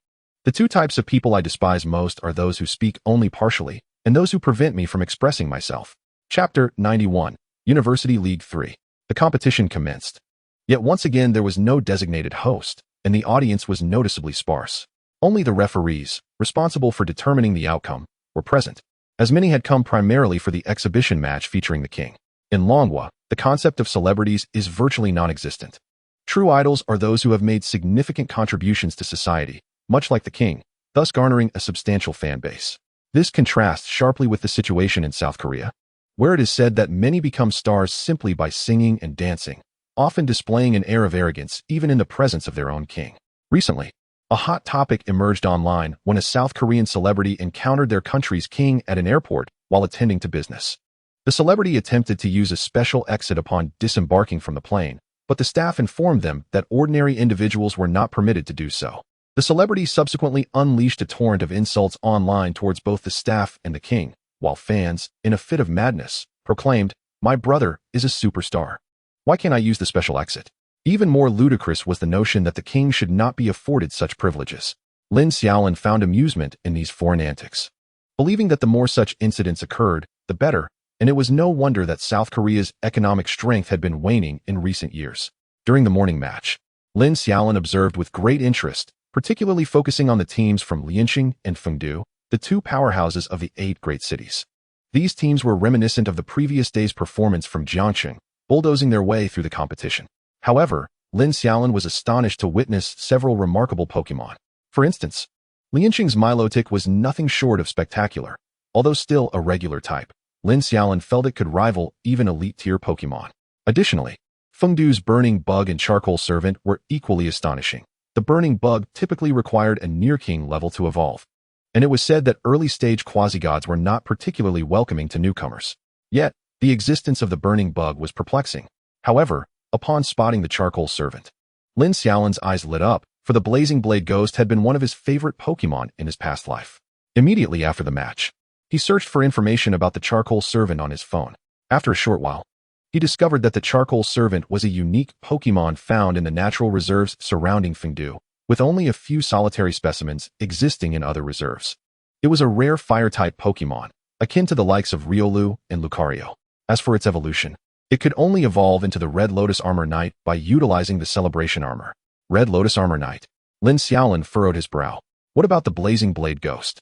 Speaker 1: The two types of people I despise most are those who speak only partially, and those who prevent me from expressing myself. Chapter 91, University League 3. The competition commenced. Yet once again there was no designated host, and the audience was noticeably sparse. Only the referees, responsible for determining the outcome, were present, as many had come primarily for the exhibition match featuring the king. In Longhua, the concept of celebrities is virtually non-existent. True idols are those who have made significant contributions to society, much like the king, thus garnering a substantial fan base. This contrasts sharply with the situation in South Korea, where it is said that many become stars simply by singing and dancing, often displaying an air of arrogance even in the presence of their own king. Recently, a hot topic emerged online when a South Korean celebrity encountered their country's king at an airport while attending to business. The celebrity attempted to use a special exit upon disembarking from the plane, but the staff informed them that ordinary individuals were not permitted to do so. The celebrity subsequently unleashed a torrent of insults online towards both the staff and the king, while fans, in a fit of madness, proclaimed, "My brother is a superstar. Why can't I use the special exit?" Even more ludicrous was the notion that the king should not be afforded such privileges. Lin Xiaolin found amusement in these foreign antics, believing that the more such incidents occurred, the better, and it was no wonder that South Korea's economic strength had been waning in recent years. During the morning match, Lin Xiaolin observed with great interest, particularly focusing on the teams from Lianqing and Fengdu, the two powerhouses of the 8 great cities. These teams were reminiscent of the previous day's performance from Jiangxing, bulldozing their way through the competition. However, Lin Xiaolin was astonished to witness several remarkable Pokémon. For instance, Lianqing's Milotic was nothing short of spectacular. Although still a regular type, Lin Xiaolin felt it could rival even elite-tier Pokémon. Additionally, Fengdu's Burning Bug and Charcoal Servant were equally astonishing. The Burning Bug typically required a near-king level to evolve, and it was said that early-stage quasi-gods were not particularly welcoming to newcomers. Yet, the existence of the Burning Bug was perplexing. However, upon spotting the Charcoal Servant, Lin Xiaolin's eyes lit up, for the Blazing Blade Ghost had been one of his favorite Pokémon in his past life. Immediately after the match, he searched for information about the Charcoal Servant on his phone. After a short while, he discovered that the Charcoal Servant was a unique Pokémon found in the natural reserves surrounding Fengdu, with only a few solitary specimens existing in other reserves. It was a rare Fire-type Pokémon, akin to the likes of Riolu and Lucario. As for its evolution, it could only evolve into the Red Lotus Armor Knight by utilizing the Celebration Armor. Red Lotus Armor Knight. Lin Xiaolin furrowed his brow. What about the Blazing Blade Ghost?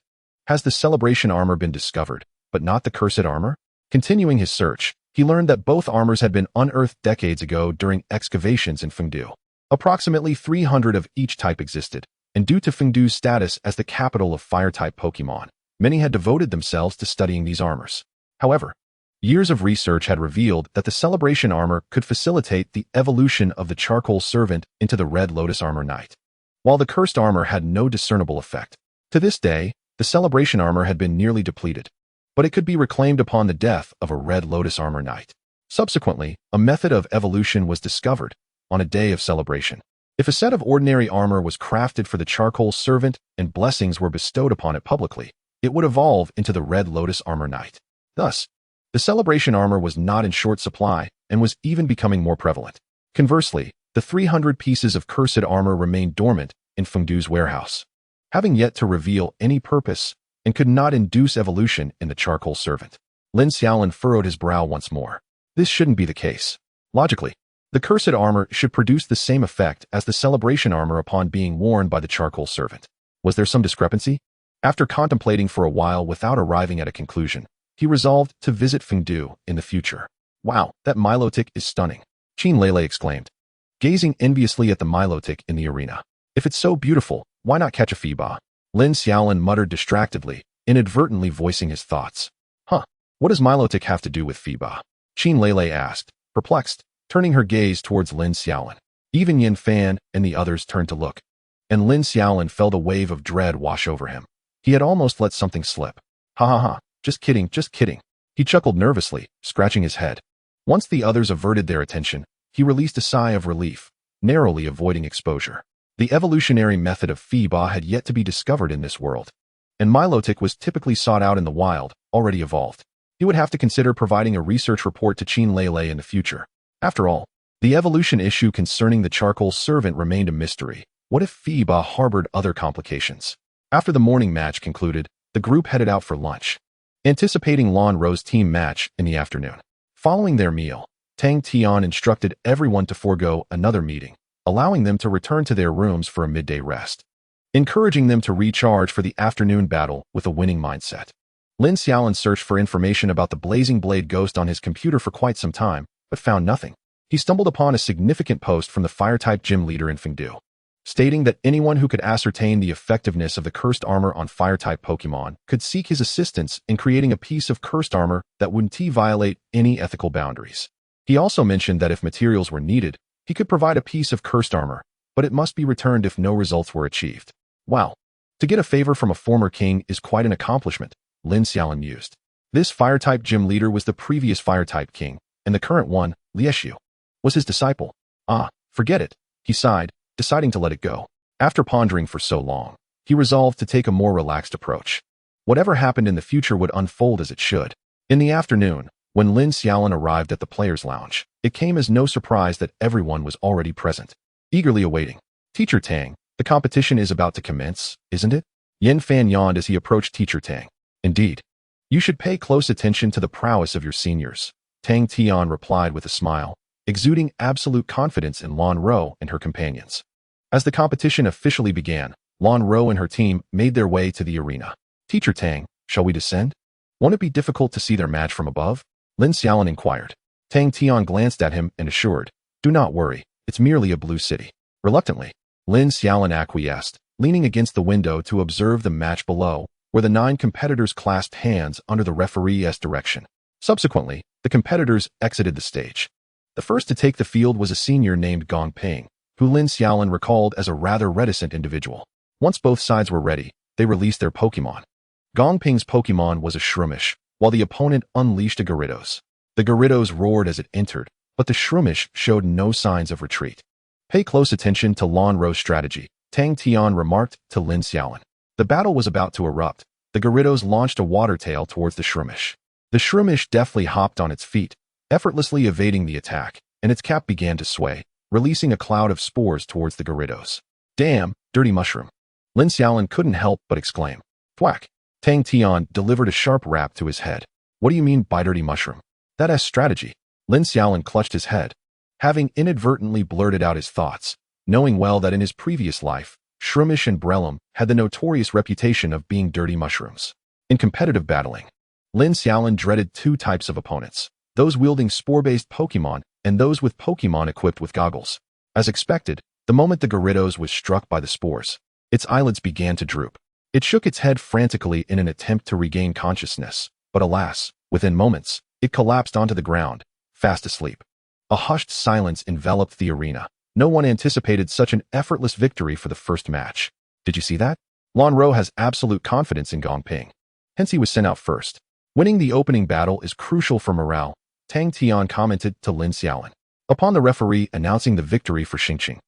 Speaker 1: Has the Celebration Armor been discovered, but not the Cursed Armor? Continuing his search, he learned that both armors had been unearthed decades ago during excavations in Fengdu. Approximately 300 of each type existed, and due to Fengdu's status as the capital of Fire-type Pokémon, many had devoted themselves to studying these armors. However, years of research had revealed that the Celebration Armor could facilitate the evolution of the Charcoal Servant into the Red Lotus Armor Knight. while the cursed armor had no discernible effect. To this day, the celebration armor had been nearly depleted, but it could be reclaimed upon the death of a Red Lotus Armor Knight. Subsequently, a method of evolution was discovered on a day of celebration. If a set of ordinary armor was crafted for the charcoal servant and blessings were bestowed upon it publicly, it would evolve into the Red Lotus Armor Knight. Thus, the celebration armor was not in short supply and was even becoming more prevalent. Conversely, the 300 pieces of cursed armor remained dormant in Fengdu's warehouse, having yet to reveal any purpose and could not induce evolution in the charcoal servant. Lin Xiaolin furrowed his brow once more. This shouldn't be the case. Logically, the cursed armor should produce the same effect as the celebration armor upon being worn by the charcoal servant. Was there some discrepancy? After contemplating for a while without arriving at a conclusion, he resolved to visit Fengdu in the future. Wow, that Milotic is stunning, Qin Lele exclaimed, gazing enviously at the Milotic in the arena. If it's so beautiful, why not catch a Fiba? Lin Xiaolin muttered distractedly, inadvertently voicing his thoughts. What does Milotic have to do with Fiba? Qin Lele asked, perplexed, turning her gaze towards Lin Xiaolin. Even Yin Fan and the others turned to look, and Lin Xiaolin felt a wave of dread wash over him. He had almost let something slip. Ha ha ha, just kidding, just kidding. He chuckled nervously, scratching his head. Once the others averted their attention, he released a sigh of relief, narrowly avoiding exposure. The evolutionary method of Fiba had yet to be discovered in this world, and Milotic was typically sought out in the wild, already evolved. He would have to consider providing a research report to Qin Lele in the future. After all, the evolution issue concerning the charcoal servant remained a mystery. What if Fiba harbored other complications? After the morning match concluded, the group headed out for lunch, anticipating Lan Ro's team match in the afternoon. Following their meal, Tang Tian instructed everyone to forego another meeting, allowing them to return to their rooms for a midday rest, encouraging them to recharge for the afternoon battle with a winning mindset. Lin Xiaolin searched for information about the Blazing Blade Ghost on his computer for quite some time, but found nothing. He stumbled upon a significant post from the Fire-type gym leader in Fengdu, stating that anyone who could ascertain the effectiveness of the cursed armor on Fire-type Pokémon could seek his assistance in creating a piece of cursed armor that wouldn't violate any ethical boundaries. He also mentioned that if materials were needed, he could provide a piece of cursed armor, but it must be returned if no results were achieved. Wow. To get a favor from a former king is quite an accomplishment, Lin Xiaolin mused. This Fire-type gym leader was the previous Fire-type king, and the current one, Lieshu, was his disciple. Forget it, he sighed, deciding to let it go. After pondering for so long, he resolved to take a more relaxed approach. Whatever happened in the future would unfold as it should. In the afternoon, when Lin Xiaolin arrived at the players' lounge, it came as no surprise that everyone was already present, eagerly awaiting. Teacher Tang, the competition is about to commence, isn't it? Yin Fan yawned as he approached Teacher Tang. Indeed. You should pay close attention to the prowess of your seniors, Tang Tian replied with a smile, exuding absolute confidence in Lan Ro and her companions. As the competition officially began, Lan Ro and her team made their way to the arena. Teacher Tang, shall we descend? Won't it be difficult to see their match from above? Lin Xiaolin inquired. Tang Tian glanced at him and assured, do not worry, it's merely a blue city. Reluctantly, Lin Xiaolin acquiesced, leaning against the window to observe the match below, where the 9 competitors clasped hands under the referee's direction. Subsequently, the competitors exited the stage. The first to take the field was a senior named Gong Ping, who Lin Xiaolin recalled as a rather reticent individual. Once both sides were ready, they released their Pokémon. Gong Ping's Pokémon was a Shroomish, while the opponent unleashed a Gyarados. The Gyarados roared as it entered, but the Shroomish showed no signs of retreat. Pay close attention to Lan Ro's strategy, Tang Tian remarked to Lin Xiaolin. The battle was about to erupt. The Gyarados launched a water tail towards the Shroomish. The Shroomish deftly hopped on its feet, effortlessly evading the attack, and its cap began to sway, releasing a cloud of spores towards the Gyarados. Damn, dirty mushroom. Lin Xiaolin couldn't help but exclaim. Thwack. Tang Tian delivered a sharp rap to his head. What do you mean by dirty mushroom? That's strategy. Lin Xiaolin clutched his head, having inadvertently blurted out his thoughts, knowing well that in his previous life, Shroomish and Breloom had the notorious reputation of being dirty mushrooms. In competitive battling, Lin Xiaolin dreaded 2 types of opponents, those wielding spore-based Pokémon and those with Pokémon equipped with goggles. As expected, the moment the Gyarados was struck by the spores, its eyelids began to droop. It shook its head frantically in an attempt to regain consciousness, but alas, within moments, it collapsed onto the ground, fast asleep. A hushed silence enveloped the arena, No one anticipated such an effortless victory for the first match. Did you see that? Lan Rou has absolute confidence in Gong Ping. Hence he was sent out first. Winning the opening battle is crucial for morale, Tang Tian commented to Lin Xiaolin. Upon the referee announcing the victory for Xingqing,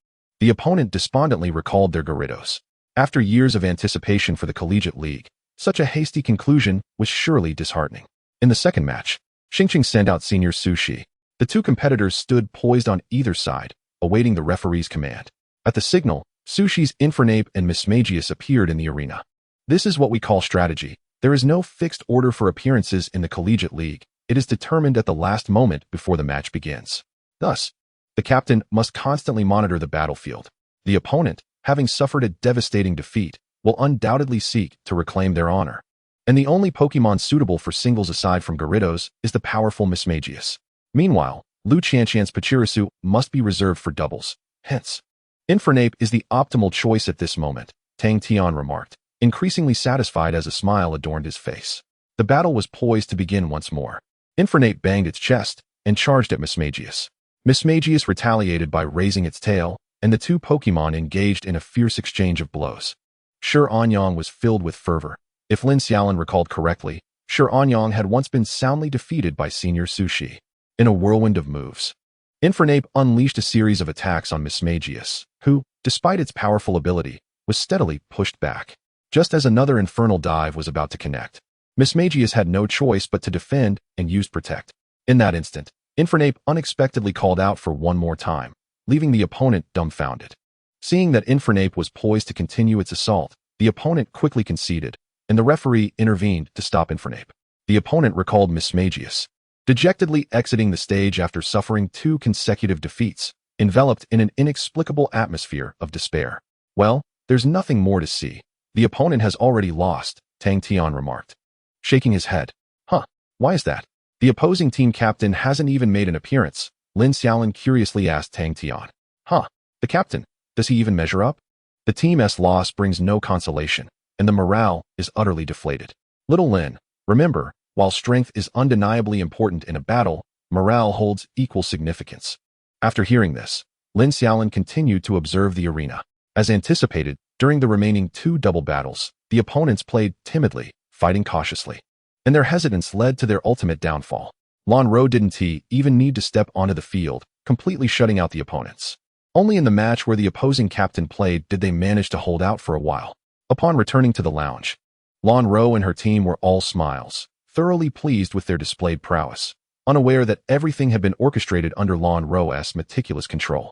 Speaker 1: the opponent despondently recalled their Gyarados. After years of anticipation for the Collegiate League, such a hasty conclusion was surely disheartening. In the second match, Xingqing sent out Senior Su Shi. The two competitors stood poised on either side, awaiting the referee's command. At the signal, Su Shi's Infernape and Mismagius appeared in the arena. This is what we call strategy. There is no fixed order for appearances in the Collegiate League. It is determined at the last moment before the match begins. Thus, the captain must constantly monitor the battlefield. The opponent, having suffered a devastating defeat, will undoubtedly seek to reclaim their honor. And the only Pokémon suitable for singles aside from Gyarados is the powerful Mismagius. Meanwhile, Lu Qianqian's Pachirisu must be reserved for doubles. Hence, Infernape is the optimal choice at this moment, Tang Tian remarked, increasingly satisfied as a smile adorned his face. The battle was poised to begin once more. Infernape banged its chest and charged at Mismagius. Mismagius retaliated by raising its tail, and the two Pokémon engaged in a fierce exchange of blows. Shi Anyang was filled with fervor. If Lin Xiaolin recalled correctly, Shi Anyang had once been soundly defeated by Senior Su Shi. In a whirlwind of moves, Infernape unleashed a series of attacks on Mismagius, who, despite its powerful ability, was steadily pushed back. Just as another infernal dive was about to connect, Mismagius had no choice but to defend and use Protect. In that instant, Infernape unexpectedly called out for one more time, leaving the opponent dumbfounded. Seeing that Infernape was poised to continue its assault, the opponent quickly conceded, and the referee intervened to stop Infernape. The opponent recalled Mismagius, dejectedly exiting the stage after suffering 2 consecutive defeats, enveloped in an inexplicable atmosphere of despair. Well, there's nothing more to see. The opponent has already lost, Tang Tian remarked, shaking his head. Huh, why is that? The opposing team captain hasn't even made an appearance, Lin Xiaolin curiously asked Tang Tian. Huh, the captain, does he even measure up? The team's loss brings no consolation, and the morale is utterly deflated. Little Lin, remember, while strength is undeniably important in a battle, morale holds equal significance. After hearing this, Lin Xiaolin continued to observe the arena. As anticipated, during the remaining 2 double battles, the opponents played timidly, fighting cautiously. And their hesitance led to their ultimate downfall. Lan Rou didn't even need to step onto the field, completely shutting out the opponents. Only in the match where the opposing captain played did they manage to hold out for a while. Upon returning to the lounge, Lan Rou and her team were all smiles, thoroughly pleased with their displayed prowess, unaware that everything had been orchestrated under Lan Rou's meticulous control.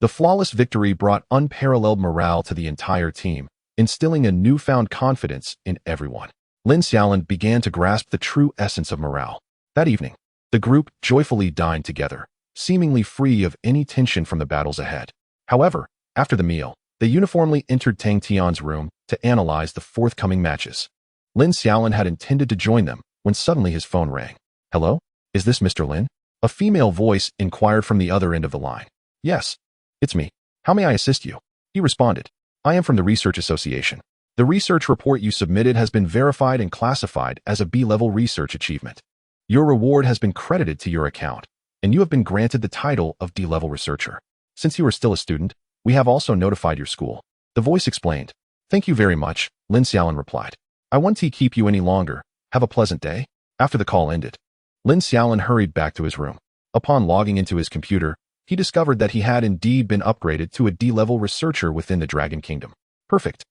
Speaker 1: The flawless victory brought unparalleled morale to the entire team, instilling a newfound confidence in everyone. Lin Xiaolin began to grasp the true essence of morale. That evening, the group joyfully dined together, seemingly free of any tension from the battles ahead. However, after the meal, they uniformly entered Tang Tian's room to analyze the forthcoming matches. Lin Xiaolin had intended to join them when suddenly his phone rang. Hello? Is this Mr. Lin? A female voice inquired from the other end of the line. Yes, it's me. How may I assist you? He responded. I am from the Research Association. The research report you submitted has been verified and classified as a B-level research achievement. Your reward has been credited to your account, and you have been granted the title of D-level researcher. Since you are still a student, we have also notified your school. The voice explained. Thank you very much, Lin Xiaolin replied. I won't keep you any longer. Have a pleasant day. After the call ended, Lin Xiaolin hurried back to his room. Upon logging into his computer, he discovered that he had indeed been upgraded to a D-level researcher within the Dragon Kingdom. Perfect,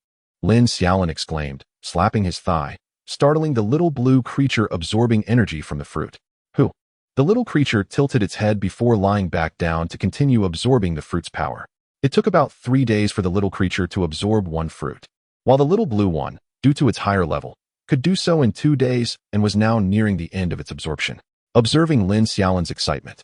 Speaker 1: Lin Xiaolin exclaimed, slapping his thigh, startling the little blue creature absorbing energy from the fruit. Who? The little creature tilted its head before lying back down to continue absorbing the fruit's power. It took about 3 days for the little creature to absorb 1 fruit, while the little blue one, due to its higher level, could do so in 2 days and was now nearing the end of its absorption. Observing Lin Xiaolin's excitement,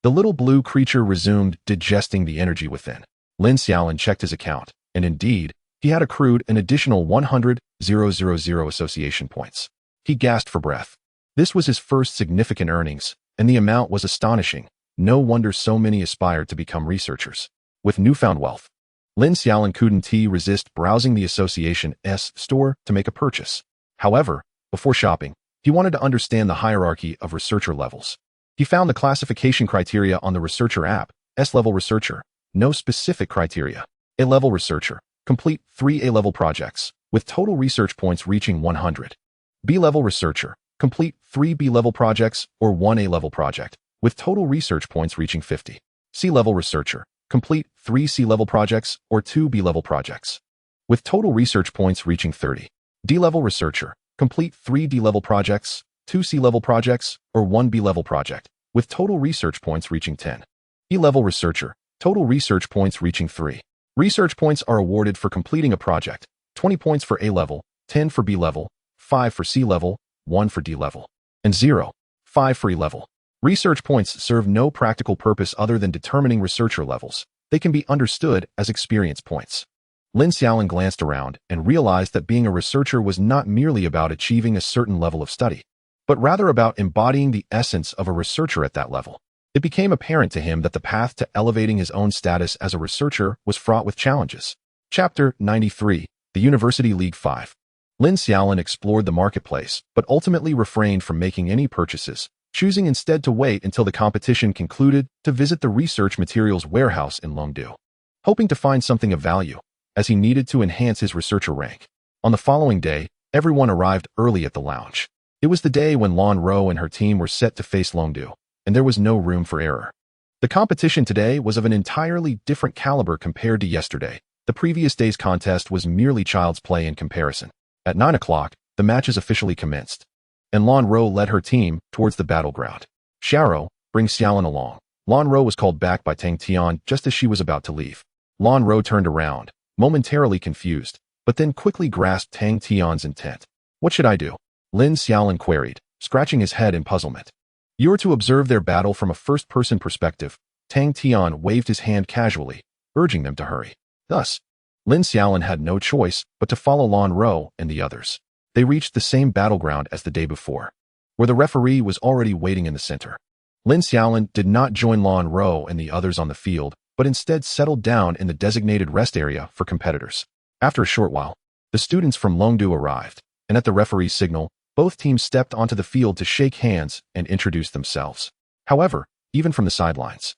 Speaker 1: the little blue creature resumed digesting the energy within. Lin Xiaolin checked his account, and indeed, he had accrued an additional 100,000 association points. He gasped for breath. This was his first significant earnings, and the amount was astonishing. No wonder so many aspired to become researchers. With newfound wealth, Lin Xiaolin couldn't resist browsing the association's store to make a purchase. However, before shopping, he wanted to understand the hierarchy of researcher levels. He found the classification criteria on the researcher app, S-level researcher, No specific criteria. A-level researcher. Complete 3 A-level projects, with total research points reaching 100. B-level researcher. Complete 3 B-level projects or 1 A-level project, with total research points reaching 50. C-level researcher. Complete 3 C-level projects or 2 B-level projects, with total research points reaching 30. D-level researcher. Complete 3 D-level projects, 2 C-level projects, or 1 B-level project, with total research points reaching 10. E-level researcher. Total research points reaching 3. Research points are awarded for completing a project, 20 points for A-level, 10 for B-level, 5 for C-level, 1 for D-level, and 0, 5 for E-level. Research points serve no practical purpose other than determining researcher levels. They can be understood as experience points. Lin Xiaolin glanced around and realized that being a researcher was not merely about achieving a certain level of study, but rather about embodying the essence of a researcher at that level. It became apparent to him that the path to elevating his own status as a researcher was fraught with challenges. Chapter 93, The University League 5. Lin Xiaolin explored the marketplace, but ultimately refrained from making any purchases, choosing instead to wait until the competition concluded to visit the research materials warehouse in Longdu, hoping to find something of value, as he needed to enhance his researcher rank. On the following day, everyone arrived early at the lounge. It was the day when Lan Ro and her team were set to face Longdu, and there was no room for error. The competition today was of an entirely different caliber compared to yesterday. The previous day's contest was merely child's play in comparison. At 9 o'clock, the matches officially commenced, and Lan Ro led her team towards the battleground. Xiao, bring Xiaolin along. Lan Ro was called back by Tang Tian just as she was about to leave. Lan Ro turned around, momentarily confused, but then quickly grasped Tang Tian's intent. What should I do? Lin Xiaolin queried, scratching his head in puzzlement. You're to observe their battle from a first-person perspective. Tang Tian waved his hand casually, urging them to hurry. Thus, Lin Xiaolin had no choice but to follow Lan Ro and the others. They reached the same battleground as the day before, where the referee was already waiting in the center. Lin Xiaolin did not join Lan Ro and the others on the field, but instead settled down in the designated rest area for competitors. After a short while, the students from Longdu arrived, and at the referee's signal, both teams stepped onto the field to shake hands and introduce themselves. However, even from the sidelines,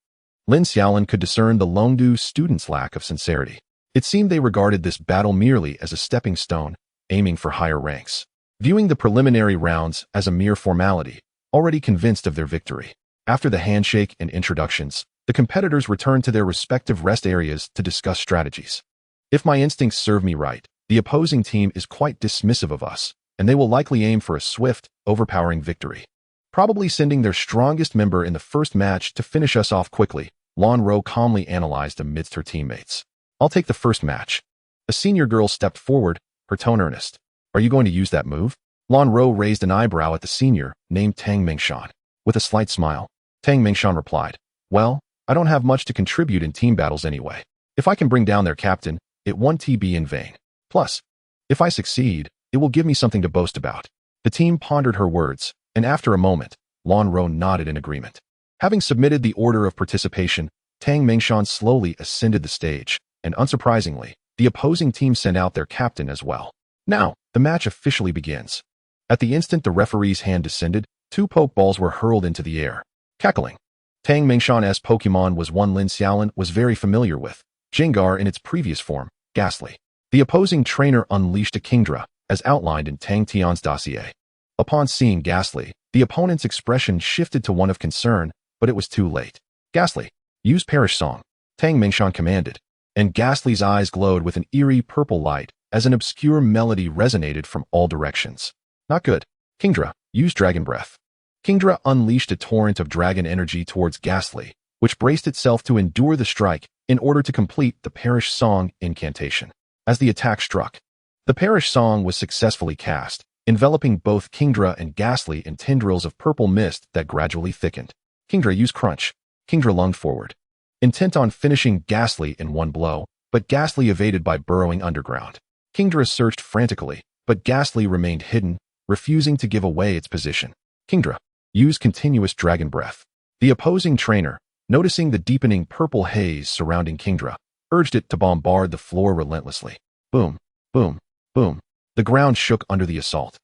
Speaker 1: Lin Xiaolin could discern the Longdu students' lack of sincerity. It seemed they regarded this battle merely as a stepping stone, aiming for higher ranks, viewing the preliminary rounds as a mere formality, already convinced of their victory. After the handshake and introductions, the competitors returned to their respective rest areas to discuss strategies. If my instincts serve me right, the opposing team is quite dismissive of us, and they will likely aim for a swift, overpowering victory, probably sending their strongest member in the first match to finish us off quickly. Lan Ro calmly analyzed amidst her teammates. I'll take the first match. A senior girl stepped forward, her tone earnest. Are you going to use that move? Lan Ro raised an eyebrow at the senior, named Tang Mengshan. With a slight smile, Tang Mengshan replied, well, I don't have much to contribute in team battles anyway. If I can bring down their captain, it won't be in vain. Plus, if I succeed, it will give me something to boast about. The team pondered her words, and after a moment, Lan Ro nodded in agreement. Having submitted the order of participation, Tang Mengshan slowly ascended the stage, and unsurprisingly, the opposing team sent out their captain as well. Now, the match officially begins. At the instant the referee's hand descended, 2 pokeballs were hurled into the air. Cackling. Tang Mengshan's Pokemon was one Lin Xiaolin was very familiar with, Jengar in its previous form, Ghastly. The opposing trainer unleashed a Kingdra, as outlined in Tang Tian's dossier. Upon seeing Ghastly, the opponent's expression shifted to one of concern, but it was too late. Ghastly, use Perish Song, Tang Mengshan commanded, and Ghastly's eyes glowed with an eerie purple light as an obscure melody resonated from all directions. Not good. Kingdra, use Dragon Breath. Kingdra unleashed a torrent of dragon energy towards Ghastly, which braced itself to endure the strike in order to complete the Perish Song incantation. As the attack struck, the Perish Song was successfully cast, enveloping both Kingdra and Ghastly in tendrils of purple mist that gradually thickened. Kingdra used Crunch. Kingdra lunged forward, intent on finishing Ghastly in one blow, but Ghastly evaded by burrowing underground. Kingdra searched frantically, but Ghastly remained hidden, refusing to give away its position. Kingdra, use Continuous Dragon Breath. The opposing trainer, noticing the deepening purple haze surrounding Kingdra, urged it to bombard the floor relentlessly. Boom, boom, boom. The ground shook under the assault.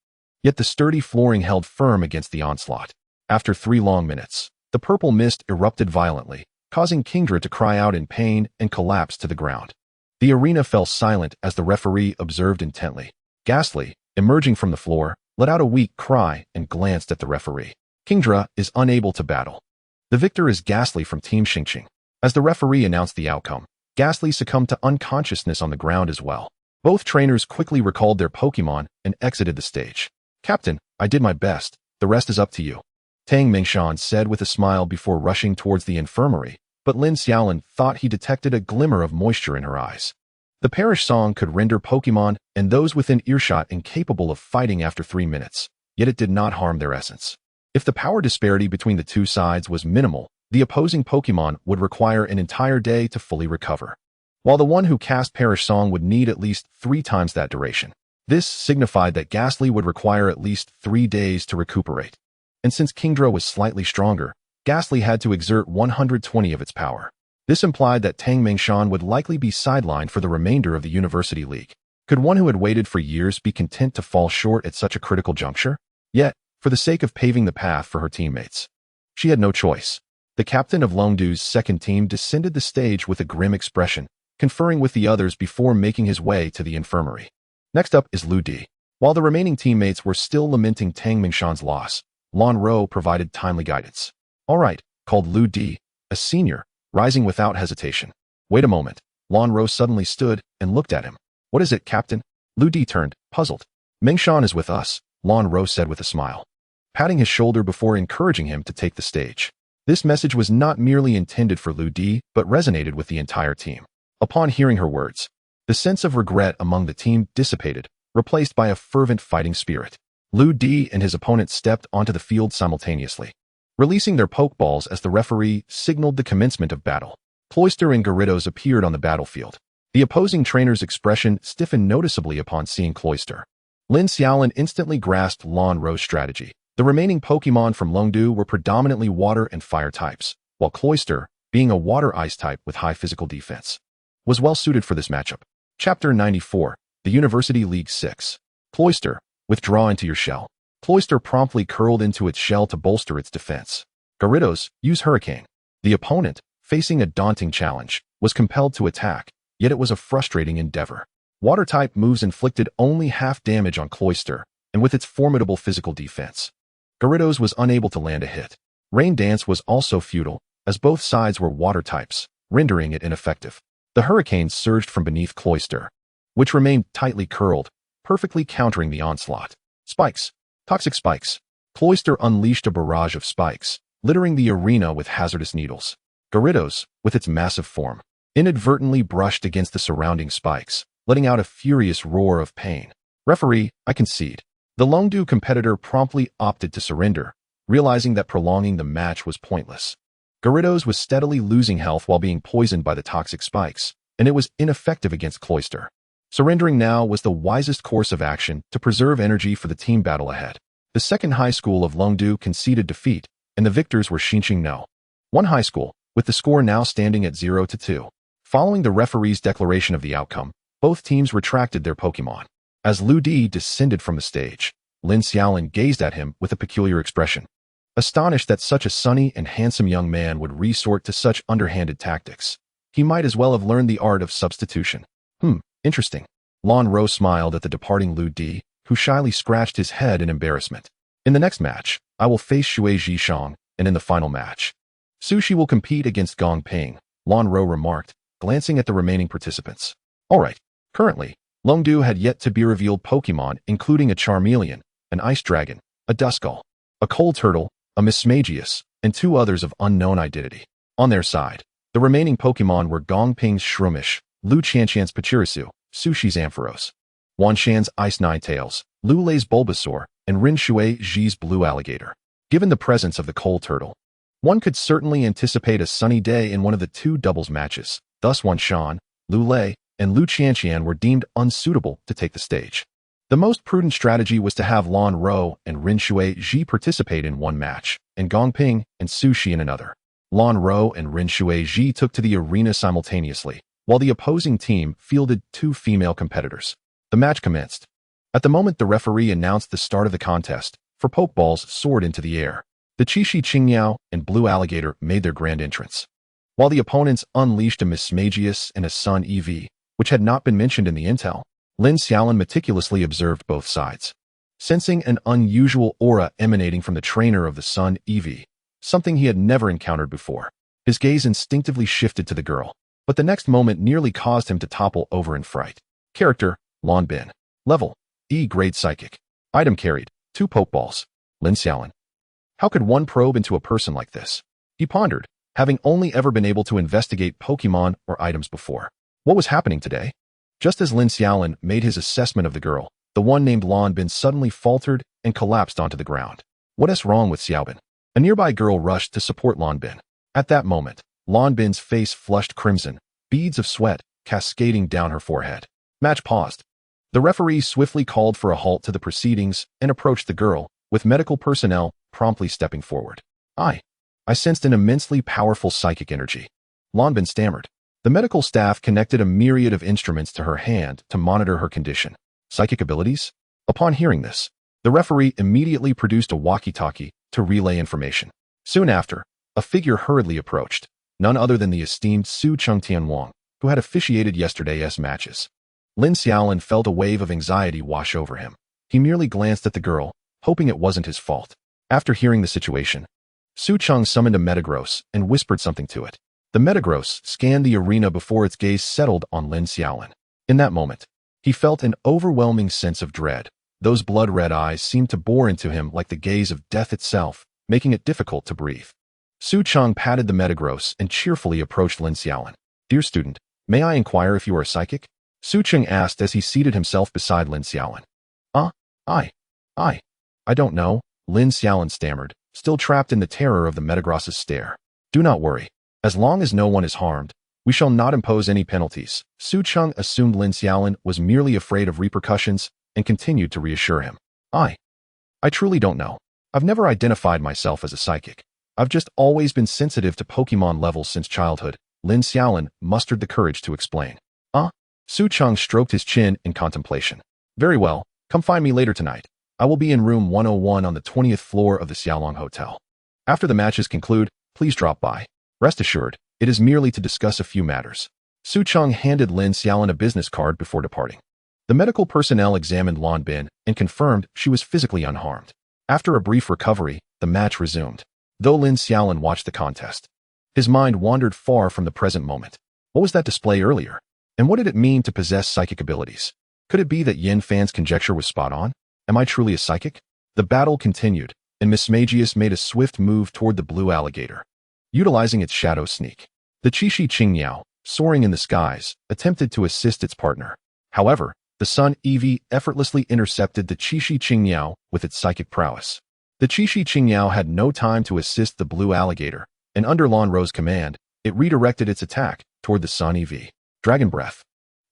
Speaker 1: Yet the sturdy flooring held firm against the onslaught. After 3 long minutes, the purple mist erupted violently, causing Kingdra to cry out in pain and collapse to the ground. The arena fell silent as the referee observed intently. Ghastly, emerging from the floor, let out a weak cry and glanced at the referee. Kingdra is unable to battle. The victor is Ghastly from Team Xingqing. As the referee announced the outcome, Ghastly succumbed to unconsciousness on the ground as well. Both trainers quickly recalled their Pokémon and exited the stage. "Captain, I did my best. The rest is up to you," Tang Mingshan said with a smile before rushing towards the infirmary, but Lin Xiaolin thought he detected a glimmer of moisture in her eyes. The parish song could render Pokémon and those within earshot incapable of fighting after 3 minutes, yet it did not harm their essence. If the power disparity between the two sides was minimal, the opposing Pokémon would require an entire day to fully recover, while the one who cast Parish Song would need at least 3 times that duration. This signified that Ghastly would require at least 3 days to recuperate. And since Kingdra was slightly stronger, Ghastly had to exert 120 of its power. This implied that Tang Mingshan would likely be sidelined for the remainder of the University League. Could one who had waited for years be content to fall short at such a critical juncture? Yet, for the sake of paving the path for her teammates, she had no choice. The captain of Longdu's second team descended the stage with a grim expression, conferring with the others before making his way to the infirmary. Next up is Lu Di. While the remaining teammates were still lamenting Tang Mingshan's loss, Lan Ro provided timely guidance. "All right," called Lu Di, a senior, rising without hesitation. "Wait a moment." Lan Ro suddenly stood and looked at him. "What is it, Captain?" Lu Di turned, puzzled. "Mingshan is with us," Lan Ro said with a smile, patting his shoulder before encouraging him to take the stage. This message was not merely intended for Lu Di, but resonated with the entire team. Upon hearing her words, the sense of regret among the team dissipated, replaced by a fervent fighting spirit. Lu Di and his opponent stepped onto the field simultaneously, releasing their Pokeballs as the referee signaled the commencement of battle. Cloyster and Gyarados appeared on the battlefield. The opposing trainer's expression stiffened noticeably upon seeing Cloyster. Lin Xiaolin instantly grasped Lan Ro's strategy. The remaining Pokémon from Longdu were predominantly water and fire types, while Cloyster, being a water-ice type with high physical defense, was well suited for this matchup. Chapter 94, The University League 6. Cloyster, withdraw into your shell. Cloyster promptly curled into its shell to bolster its defense. Gyarados, use Hurricane. The opponent, facing a daunting challenge, was compelled to attack, yet it was a frustrating endeavor. Water-type moves inflicted only half damage on Cloyster, and with its formidable physical defense, Gyarados was unable to land a hit. Rain Dance was also futile, as both sides were water types, rendering it ineffective. The Hurricane surged from beneath Cloyster, which remained tightly curled, perfectly countering the onslaught. Spikes. Toxic spikes. Cloyster unleashed a barrage of spikes, littering the arena with hazardous needles. Gyarados, with its massive form, inadvertently brushed against the surrounding spikes, letting out a furious roar of pain. "Referee, I concede." The Longdu competitor promptly opted to surrender, realizing that prolonging the match was pointless. Gyarados was steadily losing health while being poisoned by the toxic spikes, and it was ineffective against Cloyster. Surrendering now was the wisest course of action to preserve energy for the team battle ahead. The second high school of Longdu conceded defeat, and the victors were Xingqing No. 1 high school, with the score now standing at 0-2. Following the referee's declaration of the outcome, both teams retracted their Pokémon. As Lu Di descended from the stage, Lin Xiaolin gazed at him with a peculiar expression, astonished that such a sunny and handsome young man would resort to such underhanded tactics. He might as well have learned the art of substitution. Interesting. Lan Ro smiled at the departing Lu Di, who shyly scratched his head in embarrassment. "In the next match, I will face Shui Zhishang, and in the final match, Sushi will compete against Gong Ping," Lan Ro remarked, glancing at the remaining participants. "All right, currently, Longdu had yet to be revealed Pokémon including a Charmeleon, an Ice Dragon, a Duskull, a Coal Turtle, a Mismagius, and 2 others of unknown identity. On their side, the remaining Pokémon were Gong Ping's Shroomish, Lu Qianqian's Pachirisu, Sushi's Ampharos, Wanshan's Ice Ninetales, Lu Lei's Bulbasaur, and Rin Shui Ji's Blue Alligator. Given the presence of the Coal Turtle, one could certainly anticipate a sunny day in one of the 2 doubles matches. Thus Wanshan, Lu Lei, and Lu Qianqian were deemed unsuitable to take the stage. The most prudent strategy was to have Lan Ro and Rin Shui Ji participate in one match, and Gong Ping and Sushi in another. Lan Ro and Rin Shui Ji took to the arena simultaneously, while the opposing team fielded 2 female competitors. The match commenced. At the moment the referee announced the start of the contest, 4 Pokeballs soared into the air. The Qishi Qingyao and Blue Alligator made their grand entrance. while the opponents unleashed a Mismagius and a Sun EV, which had not been mentioned in the intel. Lin Xiaolin meticulously observed both sides, sensing an unusual aura emanating from the trainer of the Sun EV, something he had never encountered before. His gaze instinctively shifted to the girl, but the next moment nearly caused him to topple over in fright. Character, Lan Bin. Level, E grade psychic. Item carried, 2 Pokeballs. Lin Xiaolin. How could one probe into a person like this? He pondered, having only ever been able to investigate Pokémon or items before. What was happening today? Just as Lin Xiaolin made his assessment of the girl, the one named Lan Bin suddenly faltered and collapsed onto the ground. What is wrong with Xiaobin? A nearby girl rushed to support Lan Bin. At that moment, Lan Bin's face flushed crimson, beads of sweat cascading down her forehead. Match paused. The referee swiftly called for a halt to the proceedings and approached the girl, with medical personnel promptly stepping forward. I sensed an immensely powerful psychic energy. Lan Bin stammered. The medical staff connected a myriad of instruments to her hand to monitor her condition. Psychic abilities? Upon hearing this, the referee immediately produced a walkie-talkie to relay information. Soon after, a figure hurriedly approached, none other than the esteemed Su Chengtianwang, who had officiated yesterday's matches. Lin Xiaolin felt a wave of anxiety wash over him. He merely glanced at the girl, hoping it wasn't his fault. After hearing the situation, Su Cheng summoned a Metagross and whispered something to it. The Metagross scanned the arena before its gaze settled on Lin Xiaolin. In that moment, he felt an overwhelming sense of dread. Those blood-red eyes seemed to bore into him like the gaze of death itself, making it difficult to breathe. Su Cheng patted the Metagross and cheerfully approached Lin Xiaolin. Dear student, may I inquire if you are a psychic? Su Cheng asked as he seated himself beside Lin Xiaolin. I don't know, Lin Xiaolin stammered, still trapped in the terror of the Metagross's stare. Do not worry. As long as no one is harmed, we shall not impose any penalties. Su Cheng assumed Lin Xiaolin was merely afraid of repercussions and continued to reassure him. I truly don't know. I've never identified myself as a psychic. I've just always been sensitive to Pokémon levels since childhood. Lin Xiaolin mustered the courage to explain. Su Cheng stroked his chin in contemplation. Very well, come find me later tonight. I will be in room 101 on the 20th floor of the Xiaolong Hotel. After the matches conclude, please drop by. Rest assured, it is merely to discuss a few matters. Su Cheng handed Lin Xiaolin a business card before departing. The medical personnel examined Lan Bin and confirmed she was physically unharmed. After a brief recovery, the match resumed. Though Lin Xiaolin watched the contest, his mind wandered far from the present moment. What was that display earlier? And what did it mean to possess psychic abilities? Could it be that Yin Fan's conjecture was spot on? Am I truly a psychic? The battle continued, and Mismagius made a swift move toward the blue alligator, utilizing its shadow sneak. The Qixi Qingyao, soaring in the skies, attempted to assist its partner. However, the Sun EV effortlessly intercepted the Qixi Qingyao with its psychic prowess. The Qixi Qingyao had no time to assist the blue alligator, and under Lan Ro's command, it redirected its attack toward the Sun EV. Dragon Breath.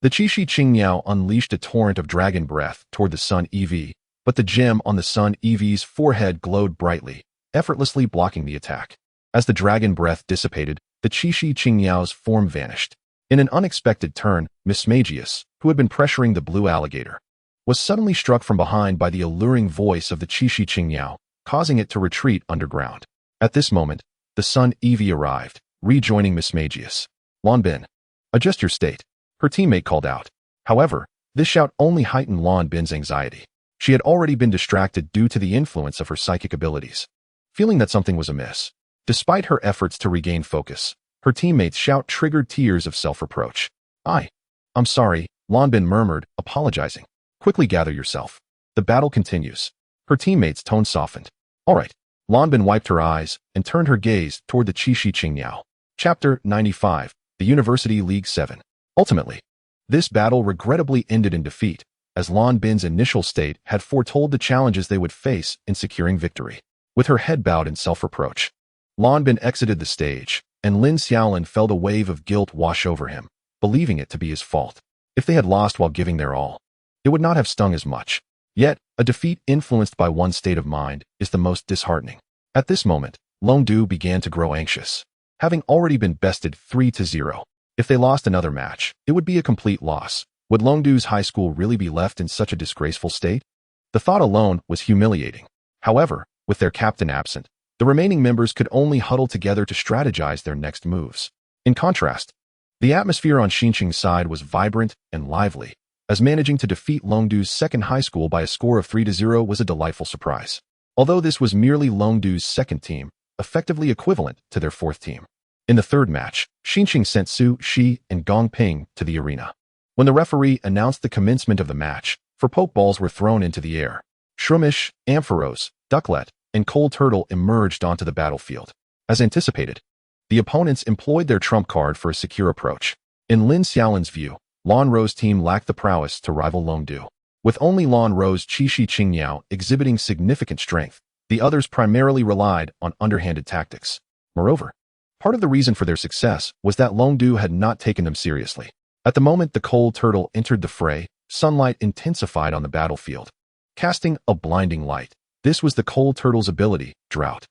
Speaker 1: The Qixi Qingyao unleashed a torrent of dragon breath toward the Sun EV, but the gem on the Sun EV's forehead glowed brightly, effortlessly blocking the attack. As the dragon breath dissipated, the Qixi Qingyao's form vanished. In an unexpected turn, Mismagius, who had been pressuring the blue alligator, was suddenly struck from behind by the alluring voice of the Qixi Qingyao, causing it to retreat underground. At this moment, the Sun EV arrived, rejoining Mismagius. Lan Bin, adjust your state, her teammate called out. However, this shout only heightened Lan Bin's anxiety. She had already been distracted due to the influence of her psychic abilities. Feeling that something was amiss, despite her efforts to regain focus, her teammate's shout triggered tears of self-reproach. I'm sorry, Lan Bin murmured, apologizing. Quickly gather yourself. The battle continues. Her teammate's tone softened. All right. Lan Bin wiped her eyes and turned her gaze toward the Qixi Qingyao. Chapter 95, The University League 7. Ultimately, this battle regrettably ended in defeat, as Lan Bin's initial state had foretold the challenges they would face in securing victory. With her head bowed in self-reproach, Lan Bin exited the stage, and Lin Xiaolin felt a wave of guilt wash over him, believing it to be his fault. If they had lost while giving their all, it would not have stung as much. Yet, a defeat influenced by one's state of mind is the most disheartening. At this moment, Longdu began to grow anxious. Having already been bested 3-0, if they lost another match, it would be a complete loss. Would Longdu's high school really be left in such a disgraceful state? The thought alone was humiliating. However, with their captain absent, the remaining members could only huddle together to strategize their next moves. In contrast, the atmosphere on Xinqing's side was vibrant and lively, as managing to defeat Longdu's second high school by a score of 3-0 was a delightful surprise. Although this was merely Longdu's second team, effectively equivalent to their fourth team. In the third match, Xinqing sent Su Shi and Gong Ping to the arena. When the referee announced the commencement of the match, Pokeballs were thrown into the air. Shroomish, Ampharos, Ducklet, and Cold Turtle emerged onto the battlefield. As anticipated, the opponents employed their trump card for a secure approach. In Lin Xiaolin's view, Lan Ro's team lacked the prowess to rival Longdu. With only Lan Ro's Qishi Qingyao exhibiting significant strength, the others primarily relied on underhanded tactics. Moreover, part of the reason for their success was that Longdu had not taken them seriously. At the moment the Cold Turtle entered the fray, sunlight intensified on the battlefield, casting a blinding light. This was the Cold Turtle's ability, Drought.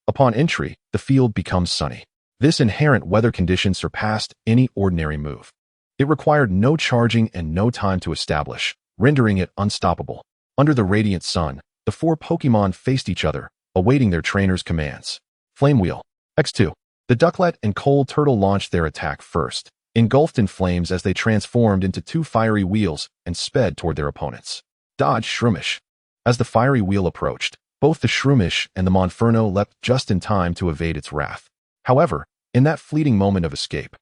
Speaker 1: Upon entry, the field becomes sunny. This inherent weather condition surpassed any ordinary move. It required no charging and no time to establish, rendering it unstoppable. Under the radiant sun, the four Pokémon faced each other, awaiting their trainer's commands. Flame Wheel. X2. The Ducklet and Cold Turtle launched their attack first, engulfed in flames as they transformed into two fiery wheels and sped toward their opponents. Dodge Shroomish. As the fiery wheel approached, both the Shroomish and the Monferno leapt just in time to evade its wrath. However, in that fleeting moment of escape,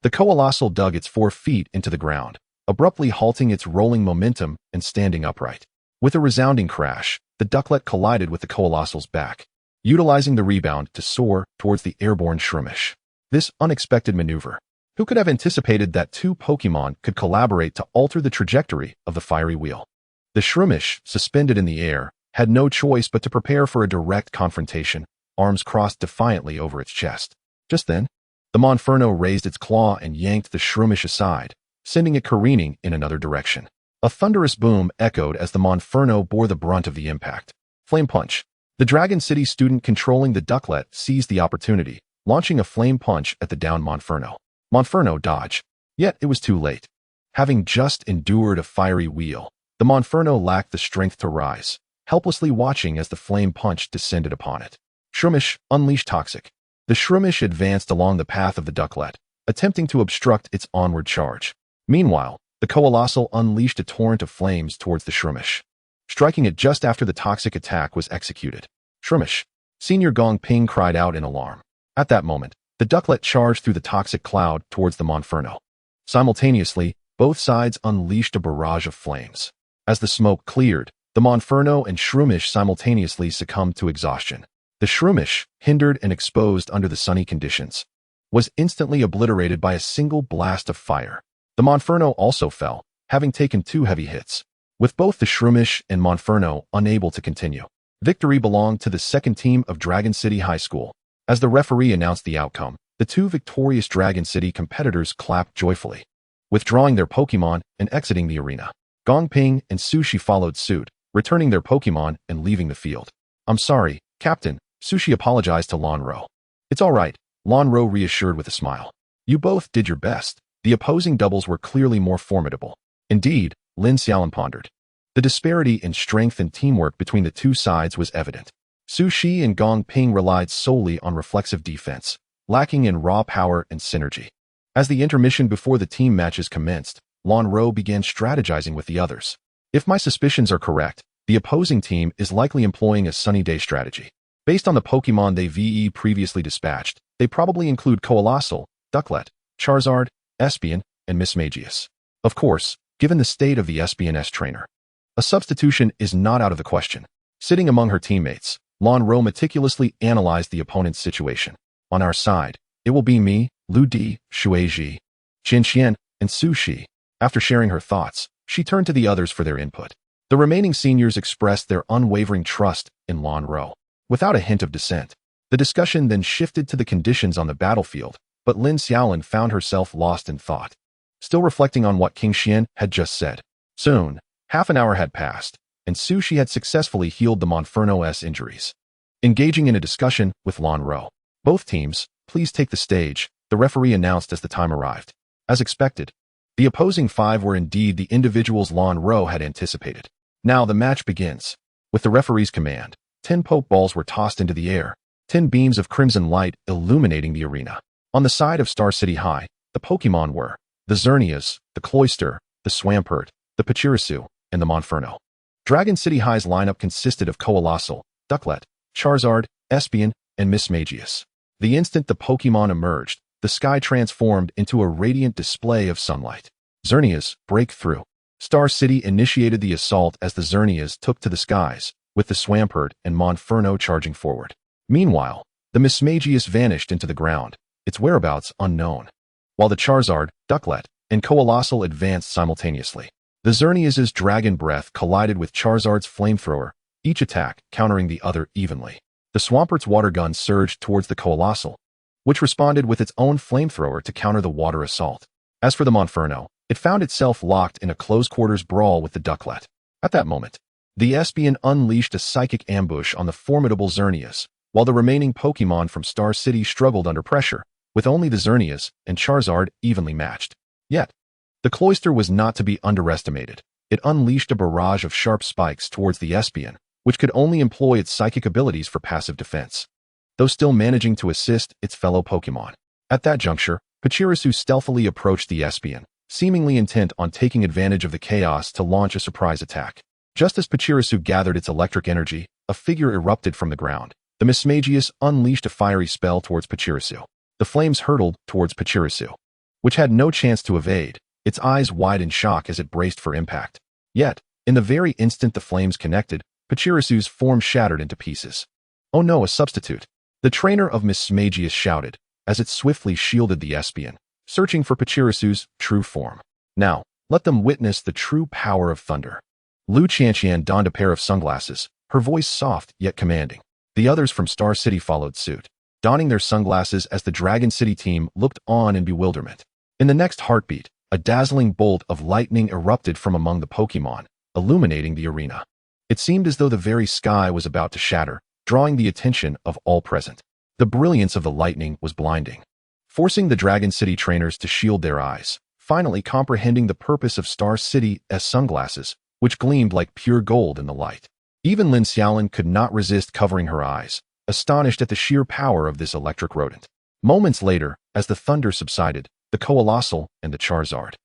Speaker 1: the Coalossal dug its 4 feet into the ground, abruptly halting its rolling momentum and standing upright. With a resounding crash, the Ducklet collided with the Coalossal's back, utilizing the rebound to soar towards the airborne Shroomish. This unexpected maneuver. Who could have anticipated that two Pokémon could collaborate to alter the trajectory of the fiery wheel? The Shroomish, suspended in the air, had no choice but to prepare for a direct confrontation, arms crossed defiantly over its chest. Just then, the Monferno raised its claw and yanked the Shroomish aside, sending it careening in another direction. A thunderous boom echoed as the Monferno bore the brunt of the impact. Flame Punch. The Dragon City student controlling the Ducklet seized the opportunity, launching a flame punch at the downed Monferno. Monferno dodged, yet it was too late. Having just endured a fiery wheel, the Monferno lacked the strength to rise, helplessly watching as the flame punch descended upon it. Shroomish unleashed Toxic. The Shroomish advanced along the path of the Ducklet, attempting to obstruct its onward charge. Meanwhile, the Coalossal unleashed a torrent of flames towards the Shroomish, striking it just after the toxic attack was executed. Shroomish. Senior Gong Ping cried out in alarm. At that moment, the Ducklet charged through the toxic cloud towards the Monferno. Simultaneously, both sides unleashed a barrage of flames. As the smoke cleared, the Monferno and Shroomish simultaneously succumbed to exhaustion. The Shroomish, hindered and exposed under the sunny conditions, was instantly obliterated by a single blast of fire. The Monferno also fell, having taken 2 heavy hits, with both the Shroomish and Monferno unable to continue. Victory belonged to the second team of Dragon City High School. As the referee announced the outcome, the 2 victorious Dragon City competitors clapped joyfully, withdrawing their Pokémon and exiting the arena. Gong Ping and Sushi followed suit, returning their Pokémon and leaving the field. "I'm sorry, Captain," Sushi apologized to Lan Ro. "It's all right," Lan Ro reassured with a smile. "You both did your best." The opposing doubles were clearly more formidable. Indeed, Lin Xiaolin pondered. The disparity in strength and teamwork between the two sides was evident. Su Shi and Gong Ping relied solely on reflexive defense, lacking in raw power and synergy. As the intermission before the team matches commenced, Lan Ro began strategizing with the others. If my suspicions are correct, the opposing team is likely employing a sunny day strategy. Based on the Pokémon they previously dispatched, they probably include Coalossal, Ducklet, Charizard, Espion, and Mismagius. Of course, given the state of the Espion's trainer, a substitution is not out of the question. Sitting among her teammates, Lan Ro meticulously analyzed the opponent's situation. On our side, it will be me, Lu Di, Shui Ji, Qin Xian, and Su Shi. After sharing her thoughts, she turned to the others for their input. The remaining seniors expressed their unwavering trust in Lan Ro. Without a hint of dissent, the discussion then shifted to the conditions on the battlefield, but Lin Xiaolin found herself lost in thought, still reflecting on what King Xian had just said. Soon, half an hour had passed, and Su Shi had successfully healed the Monferno's injuries. Engaging in a discussion with Lan Ro. "Both teams, please take the stage," the referee announced as the time arrived. As expected, the opposing 5 were indeed the individuals Lan Ro had anticipated. Now the match begins. With the referee's command, 10 Pokeballs were tossed into the air, 10 beams of crimson light illuminating the arena. On the side of Star City High, the Pokémon were the Xerneas, the Cloyster, the Swampert, the Pachirisu, and the Monferno. Dragon City High's lineup consisted of Coalossal, Ducklet, Charizard, Espeon, and Mismagius. The instant the Pokémon emerged, the sky transformed into a radiant display of sunlight. Xerneas, break through. Star City initiated the assault as the Xerneas took to the skies, with the Swampert and Monferno charging forward. Meanwhile, the Mismagius vanished into the ground, its whereabouts unknown, while the Charizard, Ducklet, and Coalossal advanced simultaneously. The Xerneas' Dragon Breath collided with Charizard's Flamethrower, each attack countering the other evenly. The Swampert's Water Gun surged towards the Coalossal, which responded with its own Flamethrower to counter the Water Assault. As for the Monferno, it found itself locked in a close-quarters brawl with the Ducklet. At that moment, the Espeon unleashed a psychic ambush on the formidable Xerneas, while the remaining Pokémon from Star City struggled under pressure, with only the Xerneas and Charizard evenly matched. Yet, the Cloyster was not to be underestimated. It unleashed a barrage of sharp spikes towards the Espeon, which could only employ its psychic abilities for passive defense, though still managing to assist its fellow Pokémon. At that juncture, Pachirisu stealthily approached the Espeon, seemingly intent on taking advantage of the chaos to launch a surprise attack. Just as Pachirisu gathered its electric energy, a figure erupted from the ground. The Mismagius unleashed a fiery spell towards Pachirisu. The flames hurtled towards Pachirisu, which had no chance to evade, its eyes wide in shock as it braced for impact. Yet, in the very instant the flames connected, Pachirisu's form shattered into pieces. "Oh no, a substitute!" The trainer of Mismagius shouted, as it swiftly shielded the Espeon, searching for Pachirisu's true form. "Now, let them witness the true power of thunder." Lin Xiaolin donned a pair of sunglasses, her voice soft yet commanding. The others from Star City followed suit, donning their sunglasses as the Dragon City team looked on in bewilderment. In the next heartbeat, a dazzling bolt of lightning erupted from among the Pokémon, illuminating the arena. It seemed as though the very sky was about to shatter, drawing the attention of all present. The brilliance of the lightning was blinding, forcing the Dragon City trainers to shield their eyes, finally comprehending the purpose of Star City's sunglasses, which gleamed like pure gold in the light. Even Lin Xiaolin could not resist covering her eyes, astonished at the sheer power of this electric rodent. Moments later, as the thunder subsided, the Coalossal and the Charizard,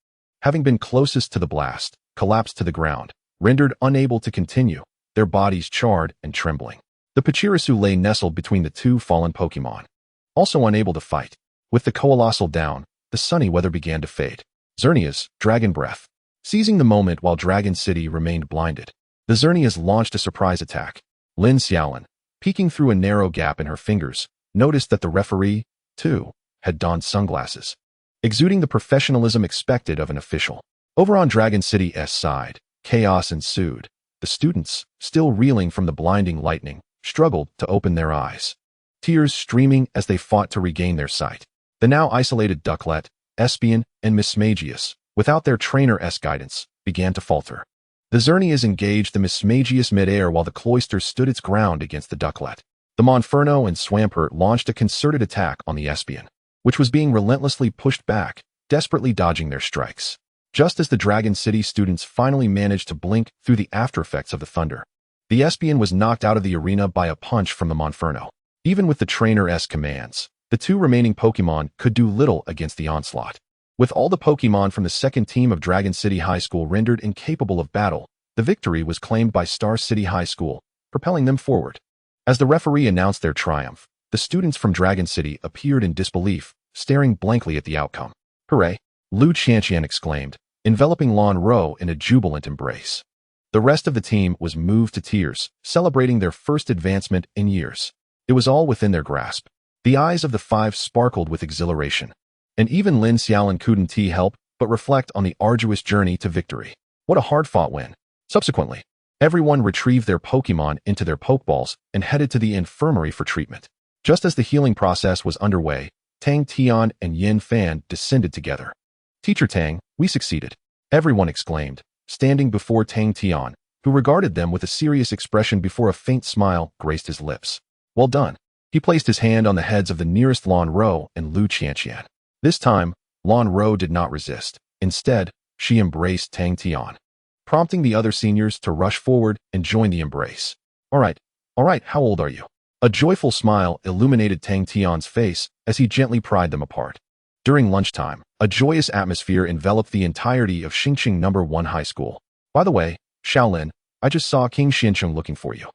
Speaker 1: having been closest to the blast, collapsed to the ground, rendered unable to continue, their bodies charred and trembling. The Pachirisu lay nestled between the two fallen Pokémon, also unable to fight. With the Coalossal down, the sunny weather began to fade. Xerneas, Dragon Breath. Seizing the moment while Dragon City remained blinded, the Xerneas launched a surprise attack. Lin Xiaolin, peeking through a narrow gap in her fingers, noticed that the referee, too, had donned sunglasses, exuding the professionalism expected of an official. Over on Dragon City's side, chaos ensued. The students, still reeling from the blinding lightning, struggled to open their eyes, tears streaming as they fought to regain their sight. The now isolated Ducklet, Espeon, and Mismagius, without their trainer's guidance, began to falter. The Xerneas engaged the Mismagius mid-air while the Cloyster stood its ground against the Ducklet. The Monferno and Swampert launched a concerted attack on the Espeon, which was being relentlessly pushed back, desperately dodging their strikes. Just as the Dragon City students finally managed to blink through the aftereffects of the thunder, the Espeon was knocked out of the arena by a punch from the Monferno. Even with the trainer's commands, the two remaining Pokémon could do little against the onslaught. With all the Pokémon from the second team of Dragon City High School rendered incapable of battle, the victory was claimed by Star City High School, propelling them forward. As the referee announced their triumph, the students from Dragon City appeared in disbelief, staring blankly at the outcome. "Hooray!" Lin Xiaolin exclaimed, enveloping Lan Ro in a jubilant embrace. The rest of the team was moved to tears, celebrating their first advancement in years. It was all within their grasp. The eyes of the five sparkled with exhilaration, and even Lin Xiaolin couldn't help but reflect on the arduous journey to victory. What a hard-fought win. Subsequently, everyone retrieved their Pokémon into their Pokeballs and headed to the infirmary for treatment. Just as the healing process was underway, Tang Tian and Yin Fan descended together. "Teacher Tang, we succeeded," everyone exclaimed, standing before Tang Tian, who regarded them with a serious expression before a faint smile graced his lips. "Well done." He placed his hand on the heads of the nearest Lan Ro and Lin Xiaolin. This time, Lan Ro did not resist. Instead, she embraced Tang Tian, prompting the other seniors to rush forward and join the embrace. All right, how old are you?" A joyful smile illuminated Tang Tian's face as he gently pried them apart. During lunchtime, a joyous atmosphere enveloped the entirety of Xingqing No. 1 High School. By the way, Xiaolin, I just saw King Xiancheng looking for you.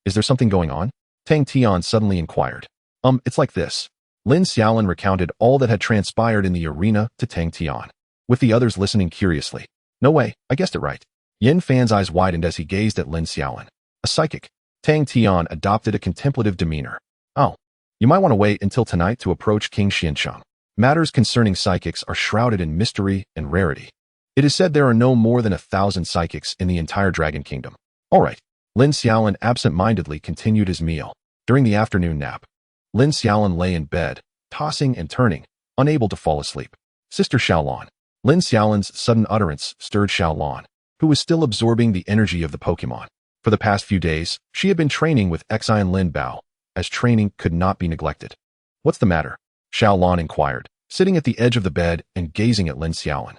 Speaker 1: Is there something going on? Tang Tian suddenly inquired. It's like this. Lin Xiaolin recounted all that had transpired in the arena to Tang Tian, with the others listening curiously. No way, I guessed it right. Yin Fan's eyes widened as he gazed at Lin Xiaolin. A psychic. Tang Tian adopted a contemplative demeanor. Oh, you might want to wait until tonight to approach King Xiancheng. Matters concerning psychics are shrouded in mystery and rarity. It is said there are no more than 1,000 psychics in the entire Dragon Kingdom. All right. Lin Xiaolin absent-mindedly continued his meal. During the afternoon nap, Lin Xiaolin lay in bed, tossing and turning, unable to fall asleep. Sister Xiaolin. Lin Xiaolin's sudden utterance stirred Xiaolin, who was still absorbing the energy of the Pokémon. For the past few days, she had been training with Xian Lin Bao, as training could not be neglected. What's the matter? Xiaolin inquired, sitting at the edge of the bed and gazing at Lin Xiaolin.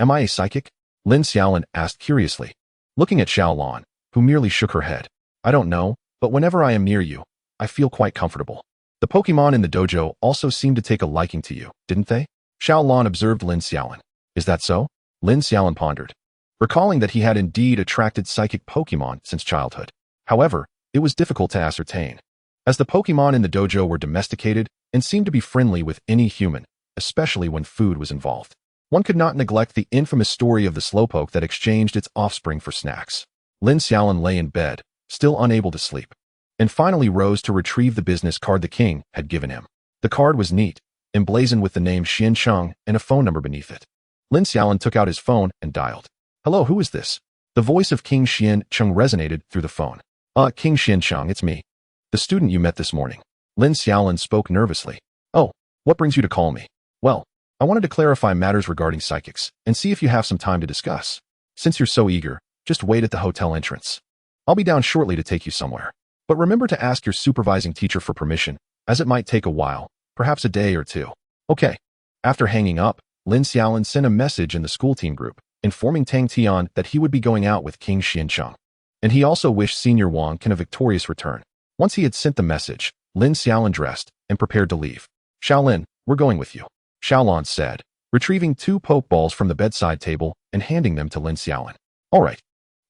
Speaker 1: Am I a psychic? Lin Xiaolin asked curiously, looking at Xiaolin, who merely shook her head. I don't know, but whenever I am near you, I feel quite comfortable. The Pokémon in the dojo also seemed to take a liking to you, didn't they? Xiaolin observed Lin Xiaolin. Is that so? Lin Xiaolin pondered, recalling that he had indeed attracted psychic Pokémon since childhood. However, it was difficult to ascertain, as the Pokémon in the dojo were domesticated and seemed to be friendly with any human, especially when food was involved. One could not neglect the infamous story of the slowpoke that exchanged its offspring for snacks. Lin Xiaolin lay in bed, still unable to sleep, and finally rose to retrieve the business card the king had given him. The card was neat, emblazoned with the name Xiancheng and a phone number beneath it. Lin Xiaolin took out his phone and dialed. Hello, who is this? The voice of King Xiancheng resonated through the phone. King Xiancheng, it's me. The student you met this morning. Lin Xiaolin spoke nervously. Oh, what brings you to call me? Well, I wanted to clarify matters regarding psychics and see if you have some time to discuss. Since you're so eager, just wait at the hotel entrance. I'll be down shortly to take you somewhere. But remember to ask your supervising teacher for permission, as it might take a while, perhaps a day or two. Okay. After hanging up, Lin Xiaolin sent a message in the school team group, informing Tang Tian that he would be going out with King Xiancheng. And he also wished Senior Wang Can a victorious return. Once he had sent the message, Lin Xiaolin dressed and prepared to leave. Xiaolin, we're going with you, Xiaolin said, retrieving 2 Pokeballs from the bedside table and handing them to Lin Xiaolin. All right.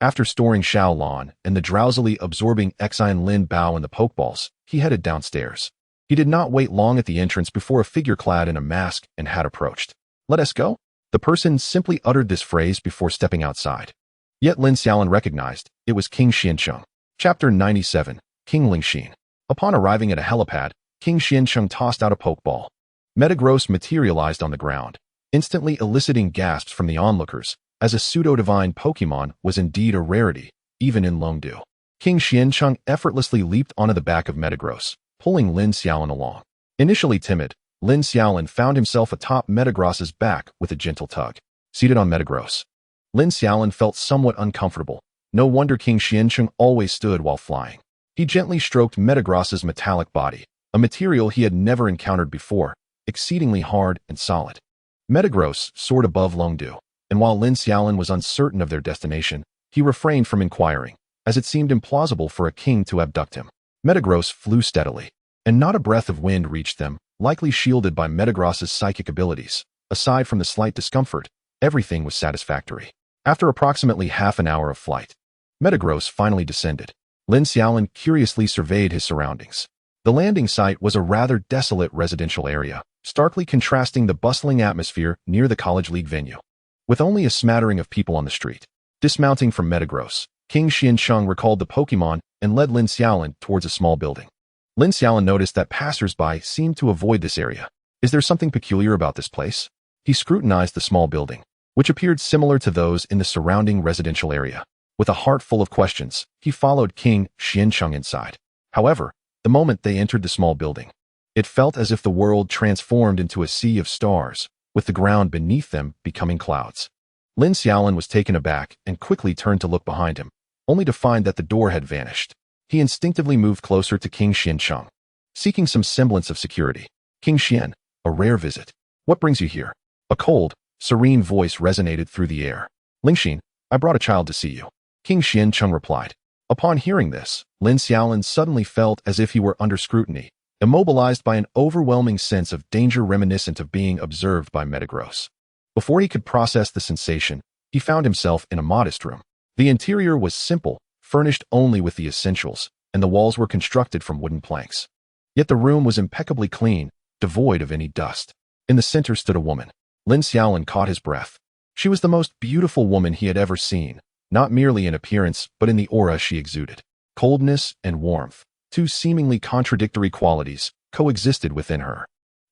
Speaker 1: After storing Xiaolin and the drowsily absorbing Xian Lin Bao in the Pokeballs, he headed downstairs. He did not wait long at the entrance before a figure clad in a mask and hat approached. Let us go? The person simply uttered this phrase before stepping outside. Yet Lin Xiaolin recognized it was King Xiancheng. Chapter 97, King Lingxin. Upon arriving at a helipad, King Xiancheng tossed out a Pokeball. Metagross materialized on the ground, instantly eliciting gasps from the onlookers, as a pseudo-divine Pokémon was indeed a rarity, even in Longdu. King Xiancheng effortlessly leaped onto the back of Metagross, pulling Lin Xiaolin along. Initially timid, Lin Xiaolin found himself atop Metagross's back with a gentle tug. Seated on Metagross, Lin Xiaolin felt somewhat uncomfortable. No wonder King Xiancheng always stood while flying. He gently stroked Metagross's metallic body, a material he had never encountered before, exceedingly hard and solid. Metagross soared above Longdu, and while Lin Xiaolin was uncertain of their destination, he refrained from inquiring, as it seemed implausible for a king to abduct him. Metagross flew steadily, and not a breath of wind reached them, likely shielded by Metagross's psychic abilities. Aside from the slight discomfort, everything was satisfactory. After approximately half an hour of flight, Metagross finally descended. Lin Xiaolin curiously surveyed his surroundings. The landing site was a rather desolate residential area, starkly contrasting the bustling atmosphere near the College League venue. With only a smattering of people on the street. Dismounting from Metagross, King Xiancheng recalled the Pokémon and led Lin Xiaolin towards a small building. Lin Xiaolin noticed that passers-by seemed to avoid this area. Is there something peculiar about this place? He scrutinized the small building, which appeared similar to those in the surrounding residential area. With a heart full of questions, he followed King Xiancheng inside. However, the moment they entered the small building, it felt as if the world transformed into a sea of stars, with the ground beneath them becoming clouds. Lin Xiaolin was taken aback and quickly turned to look behind him, only to find that the door had vanished. He instinctively moved closer to King Xiancheng, seeking some semblance of security. King Xian, a rare visit. What brings you here? A cold, serene voice resonated through the air. Lingxin, I brought a child to see you. King Xiancheng replied. Upon hearing this, Lin Xiaolin suddenly felt as if he were under scrutiny, immobilized by an overwhelming sense of danger reminiscent of being observed by Metagross. Before he could process the sensation, he found himself in a modest room. The interior was simple, furnished only with the essentials, and the walls were constructed from wooden planks. Yet the room was impeccably clean, devoid of any dust. In the center stood a woman. Lin Xiaolin caught his breath. She was the most beautiful woman he had ever seen, not merely in appearance but in the aura she exuded. Coldness and warmth, two seemingly contradictory qualities, coexisted within her.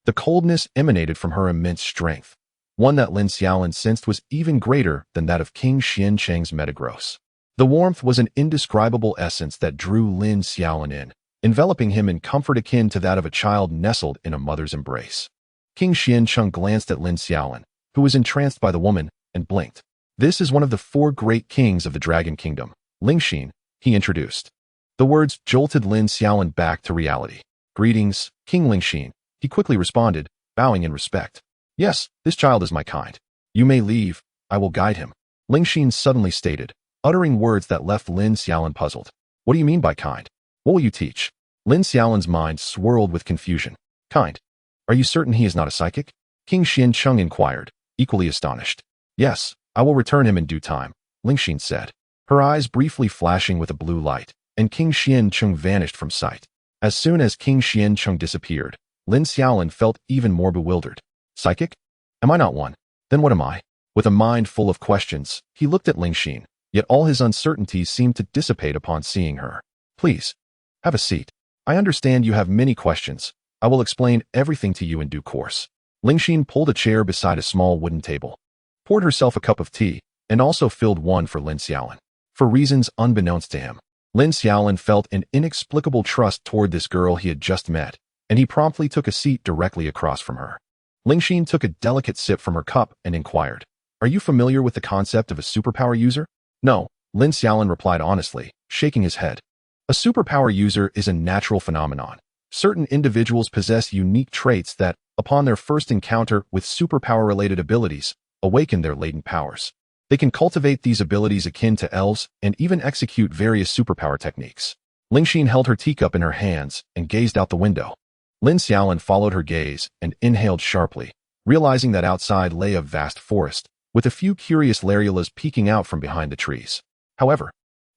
Speaker 1: The coldness emanated from her immense strength, one that Lin Xiaolin sensed was even greater than that of King Xiancheng's Metagross. The warmth was an indescribable essence that drew Lin Xiaolin in, enveloping him in comfort akin to that of a child nestled in a mother's embrace. King Xiancheng glanced at Lin Xiaolin, who was entranced by the woman, and blinked. "This is one of the 4 great kings of the Dragon Kingdom, Lingxin," he introduced. The words jolted Lin Xiaolin back to reality. "Greetings, King Lingxin," he quickly responded, bowing in respect. "Yes, this child is my kind. You may leave, I will guide him," Lingxin suddenly stated, uttering words that left Lin Xiaolin puzzled. "What do you mean by kind? What will you teach?" Lin Xiaolin's mind swirled with confusion. "Kind? Are you certain he is not a psychic?" King Xiancheng inquired, equally astonished. "Yes, I will return him in due time," Lingxin said, her eyes briefly flashing with a blue light, and King Xiancheng vanished from sight. As soon as King Xiancheng disappeared, Lin Xiaolin felt even more bewildered. "Psychic? Am I not one? Then what am I?" With a mind full of questions, he looked at Lingxin, yet all his uncertainties seemed to dissipate upon seeing her. "Please, have a seat. I understand you have many questions. I will explain everything to you in due course." Lingxin pulled a chair beside a small wooden table, poured herself a cup of tea, and also filled one for Lin Xiaolin. For reasons unbeknownst to him, Lin Xiaolin felt an inexplicable trust toward this girl he had just met, and he promptly took a seat directly across from her. Lingxin took a delicate sip from her cup and inquired, "Are you familiar with the concept of a superpower user?" "No," Lin Xiaolin replied honestly, shaking his head. A superpower user is a natural phenomenon. Certain individuals possess unique traits that, upon their first encounter with superpower-related abilities, awaken their latent powers. They can cultivate these abilities akin to elves and even execute various superpower techniques. Lingxin held her teacup in her hands and gazed out the window. Lin Xiaolin followed her gaze and inhaled sharply, realizing that outside lay a vast forest, with a few curious laryulas peeking out from behind the trees. "However,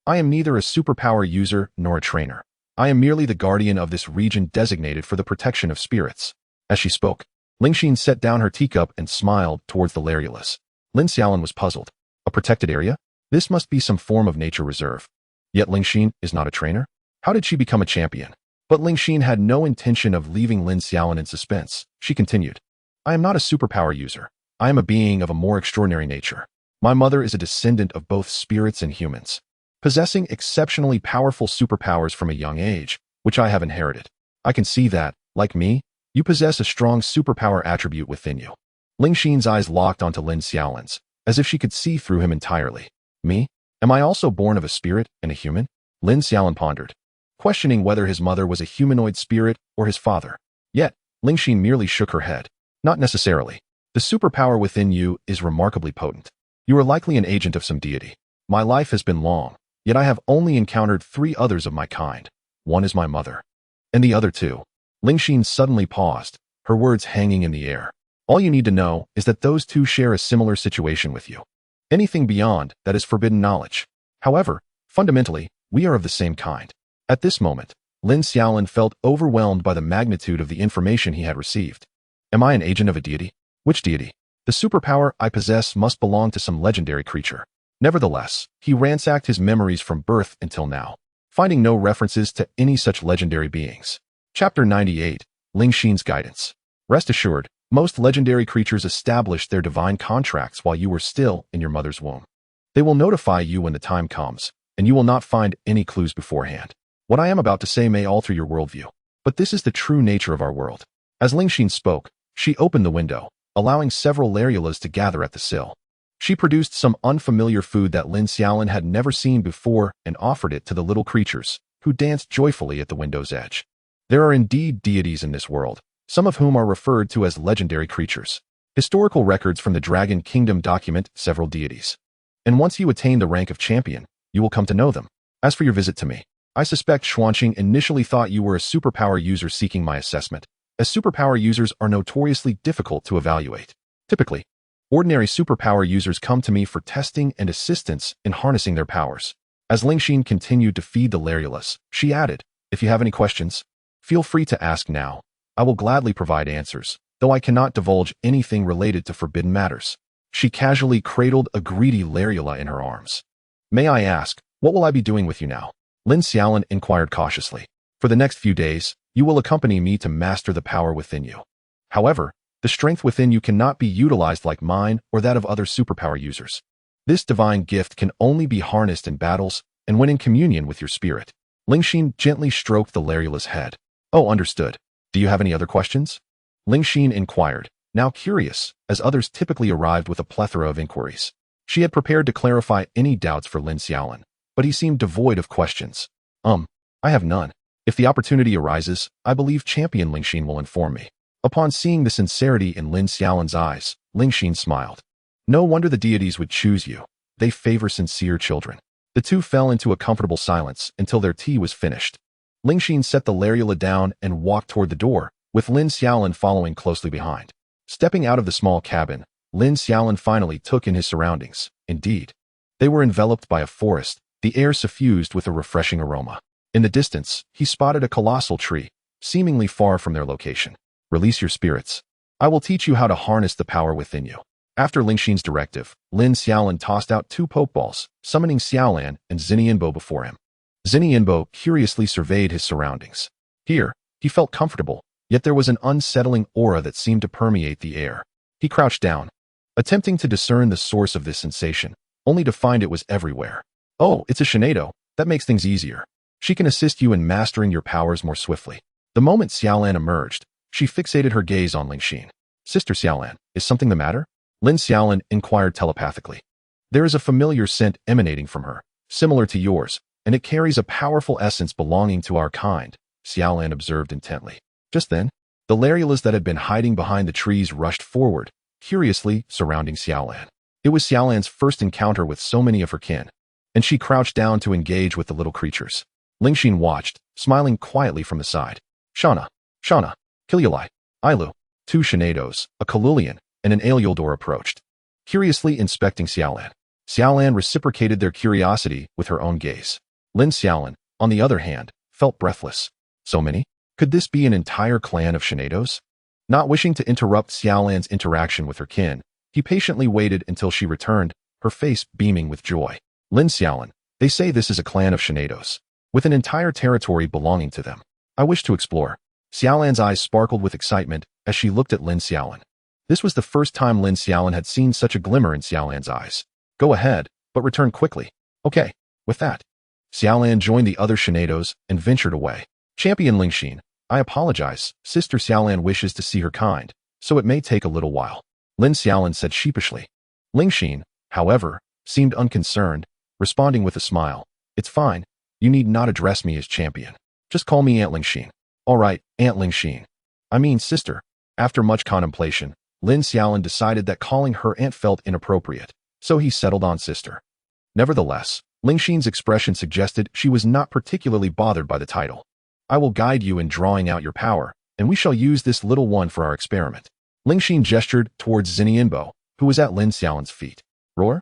Speaker 1: I am neither a superpower user nor a trainer. I am merely the guardian of this region designated for the protection of spirits." As she spoke, Lingxin set down her teacup and smiled towards the laryulas. Lin Xiaolin was puzzled. A protected area? This must be some form of nature reserve. Yet Lingxin is not a trainer? How did she become a champion? But Lingxin had no intention of leaving Lin Xiaolin in suspense. She continued, "I am not a superpower user. I am a being of a more extraordinary nature. My mother is a descendant of both spirits and humans, possessing exceptionally powerful superpowers from a young age, which I have inherited. I can see that, like me, you possess a strong superpower attribute within you." Lingxin's eyes locked onto Lin Xiaolin's, as if she could see through him entirely. "Me? Am I also born of a spirit and a human?" Lin Xiaolin pondered, questioning whether his mother was a humanoid spirit or his father. Yet, Lingxin merely shook her head. "Not necessarily. The superpower within you is remarkably potent. You are likely an agent of some deity. My life has been long, yet I have only encountered 3 others of my kind. One is my mother. And the other 2. Lingxin suddenly paused, her words hanging in the air. "All you need to know is that those 2 share a similar situation with you. Anything beyond that is forbidden knowledge. However, fundamentally, we are of the same kind." At this moment, Lin Xiaolin felt overwhelmed by the magnitude of the information he had received. "Am I an agent of a deity? Which deity? The superpower I possess must belong to some legendary creature." Nevertheless, he ransacked his memories from birth until now, finding no references to any such legendary beings. Chapter 98, Lingxin's Guidance. Rest assured, most legendary creatures established their divine contracts while you were still in your mother's womb. They will notify you when the time comes, and you will not find any clues beforehand. What I am about to say may alter your worldview, but this is the true nature of our world. As Lingxin spoke, she opened the window, allowing several laryulas to gather at the sill. She produced some unfamiliar food that Lin Xiaolin had never seen before and offered it to the little creatures, who danced joyfully at the window's edge. There are indeed deities in this world, some of whom are referred to as legendary creatures. Historical records from the Dragon Kingdom document several deities. And once you attain the rank of champion, you will come to know them. As for your visit to me, I suspect Xuanqing initially thought you were a superpower user seeking my assessment, as superpower users are notoriously difficult to evaluate. Typically, ordinary superpower users come to me for testing and assistance in harnessing their powers. As Lin Xiaolin continued to feed the Larulus, she added, if you have any questions, feel free to ask now. I will gladly provide answers, though I cannot divulge anything related to forbidden matters. She casually cradled a greedy Larula in her arms. May I ask, what will I be doing with you now? Lin Xiaolin inquired cautiously. For the next few days, you will accompany me to master the power within you. However, the strength within you cannot be utilized like mine or that of other superpower users. This divine gift can only be harnessed in battles and when in communion with your spirit. Ling Xin gently stroked the Larula's head. Oh, understood. Do you have any other questions? Ling Xin inquired, now curious, as others typically arrived with a plethora of inquiries. She had prepared to clarify any doubts for Lin Xiaolin, but he seemed devoid of questions. I have none. If the opportunity arises, I believe Champion Ling Xin will inform me. Upon seeing the sincerity in Lin Xiaolin's eyes, Ling Xin smiled. No wonder the deities would choose you. They favor sincere children. The two fell into a comfortable silence until their tea was finished. Ling Xin set the Larula down and walked toward the door, with Lin Xiaolin following closely behind. Stepping out of the small cabin, Lin Xiaolin finally took in his surroundings. Indeed, they were enveloped by a forest, the air suffused with a refreshing aroma. In the distance, he spotted a colossal tree, seemingly far from their location. Release your spirits. I will teach you how to harness the power within you. After Ling Xin's directive, Lin Xiaolin tossed out 2 Pokeballs, summoning Xiaolan and Zinianbo before him. Zinianbo curiously surveyed his surroundings. Here, he felt comfortable, yet there was an unsettling aura that seemed to permeate the air. He crouched down, attempting to discern the source of this sensation, only to find it was everywhere. Oh, it's a Shinado. That makes things easier. She can assist you in mastering your powers more swiftly. The moment Xiaolan emerged, she fixated her gaze on Ling Xin. Sister Xiaolan, is something the matter? Lin Xiaolin inquired telepathically. There is a familiar scent emanating from her, similar to yours, and it carries a powerful essence belonging to our kind, Xiaolan observed intently. Just then, the Larulas that had been hiding behind the trees rushed forward, curiously surrounding Xiaolan. It was Xiaolan's first encounter with so many of her kin, and she crouched down to engage with the little creatures. Ling Xin watched, smiling quietly from the side. Shauna, Kiliuli, Ailu, 2 Shinados, a Kalulian, and an Aeolidor approached, curiously inspecting Xiaolan. Xiaolan reciprocated their curiosity with her own gaze. Lin Xiaolin, on the other hand, felt breathless. So many? Could this be an entire clan of Shinados? Not wishing to interrupt Xiaolan's interaction with her kin, he patiently waited until she returned, her face beaming with joy. Lin Xiaolin, they say this is a clan of Shinados, with an entire territory belonging to them. I wish to explore. Xiaolan's eyes sparkled with excitement as she looked at Lin Xiaolin. This was the first time Lin Xiaolin had seen such a glimmer in Xiaolan's eyes. Go ahead, but return quickly. Okay, with that. Xiaolan joined the other Shinados and ventured away. Champion Ling Xin, I apologize. Sister Xiaolan wishes to see her kind, so it may take a little while. Lin Xiaolin said sheepishly. Ling Xin, however, seemed unconcerned, responding with a smile. It's fine. You need not address me as champion. Just call me Aunt Ling Xin. All right, Aunt Ling Xin. I mean sister. After much contemplation, Lin Xiaolin decided that calling her aunt felt inappropriate, so he settled on sister. Nevertheless, Ling Xin's expression suggested she was not particularly bothered by the title. I will guide you in drawing out your power, and we shall use this little one for our experiment. Ling Xin gestured towards Zinianbo, who was at Lin Xiaolin's feet. Roar?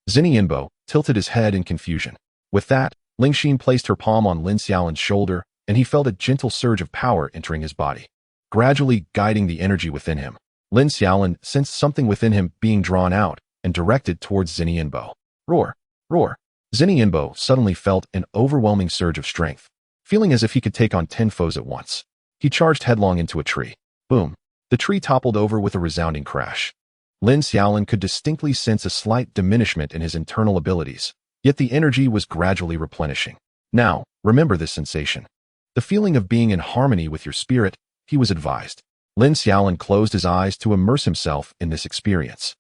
Speaker 1: Zinianbo tilted his head in confusion. With that, Ling Xin placed her palm on Lin Xiaolin's shoulder, and he felt a gentle surge of power entering his body, gradually guiding the energy within him. Lin Xiaolin sensed something within him being drawn out and directed towards Zinianbo. Roar! Roar! Zinianbo suddenly felt an overwhelming surge of strength, feeling as if he could take on 10 foes at once. He charged headlong into a tree. Boom! The tree toppled over with a resounding crash. Lin Xiaolin could distinctly sense a slight diminishment in his internal abilities, yet the energy was gradually replenishing. Now, remember this sensation. The feeling of being in harmony with your spirit, he was advised. Lin Xiaolin closed his eyes to immerse himself in this experience,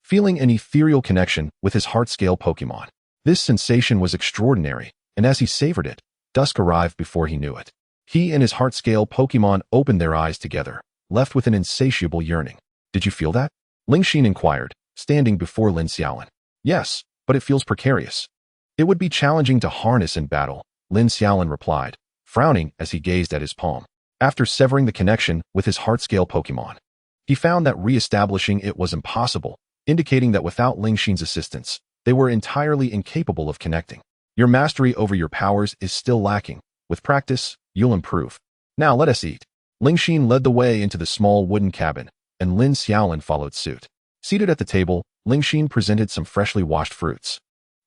Speaker 1: feeling an ethereal connection with his heart-scale Pokémon. This sensation was extraordinary, and as he savored it, dusk arrived before he knew it. He and his heart-scale Pokémon opened their eyes together, left with an insatiable yearning. Did you feel that? Ling Xin inquired, standing before Lin Xiaolin. Yes, but it feels precarious. It would be challenging to harness in battle, Lin Xiaolin replied, frowning as he gazed at his palm. After severing the connection with his heart-scale Pokémon, he found that re-establishing it was impossible, indicating that without Ling Xin's assistance, they were entirely incapable of connecting. Your mastery over your powers is still lacking. With practice, you'll improve. Now let us eat. Ling Xin led the way into the small wooden cabin, and Lin Xiaolin followed suit. Seated at the table, Ling Xin presented some freshly washed fruits,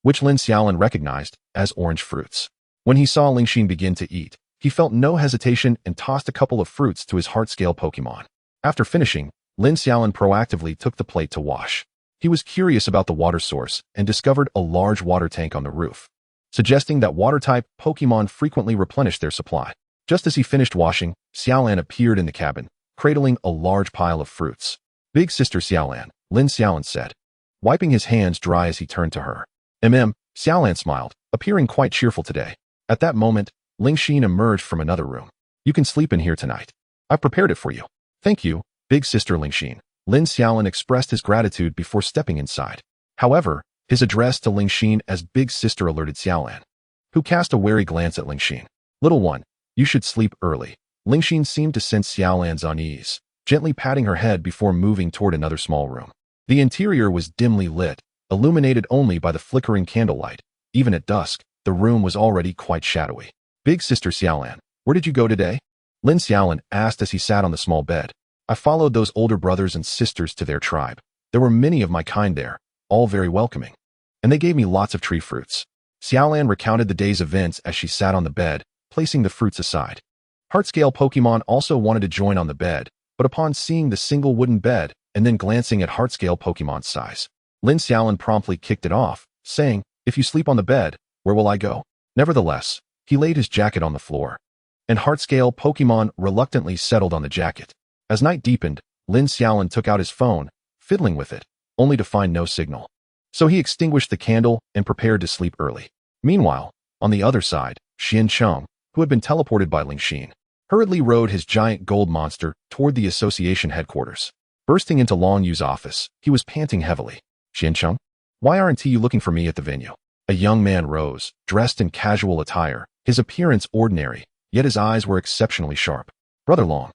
Speaker 1: which Lin Xiaolin recognized as orange fruits. When he saw Ling Xin begin to eat, he felt no hesitation and tossed a couple of fruits to his heart-scale Pokémon. After finishing, Lin Xiaolin proactively took the plate to wash. He was curious about the water source and discovered a large water tank on the roof, suggesting that water-type Pokémon frequently replenish their supply. Just as he finished washing, Xiaolan appeared in the cabin, cradling a large pile of fruits. Big sister Xiaolan, Lin Xiaolin said, wiping his hands dry as he turned to her. Xiaolan smiled, appearing quite cheerful today. At that moment, Ling Xin emerged from another room. You can sleep in here tonight. I've prepared it for you. Thank you, big sister Ling Xin. Lin Xiaolin expressed his gratitude before stepping inside. However, his address to Ling Xin as big sister alerted Xiaolan, who cast a wary glance at Ling Xin. Little one, you should sleep early. Ling Xin seemed to sense Xiaolan's unease, gently patting her head before moving toward another small room. The interior was dimly lit, illuminated only by the flickering candlelight. Even at dusk, the room was already quite shadowy. Big sister Xiaolan, where did you go today? Lin Xiaolin asked as he sat on the small bed. I followed those older brothers and sisters to their tribe. There were many of my kind there, all very welcoming. And they gave me lots of tree fruits. Xiaolan recounted the day's events as she sat on the bed, placing the fruits aside. Heart-scale Pokémon also wanted to join on the bed, but upon seeing the single wooden bed and then glancing at heart-scale Pokémon's size, Lin Xiaolin promptly kicked it off, saying, if you sleep on the bed, where will I go? Nevertheless, he laid his jacket on the floor, and heart-scale Pokémon reluctantly settled on the jacket. As night deepened, Lin Xiaolin took out his phone, fiddling with it, only to find no signal. So he extinguished the candle and prepared to sleep early. Meanwhile, on the other side, Xian Cheng, who had been teleported by Ling Xin, hurriedly rode his giant gold monster toward the association headquarters. Bursting into Long Yu's office, he was panting heavily. Xian Cheng, why aren't you looking for me at the venue? A young man rose, dressed in casual attire, his appearance ordinary, yet his eyes were exceptionally sharp. Brother Long.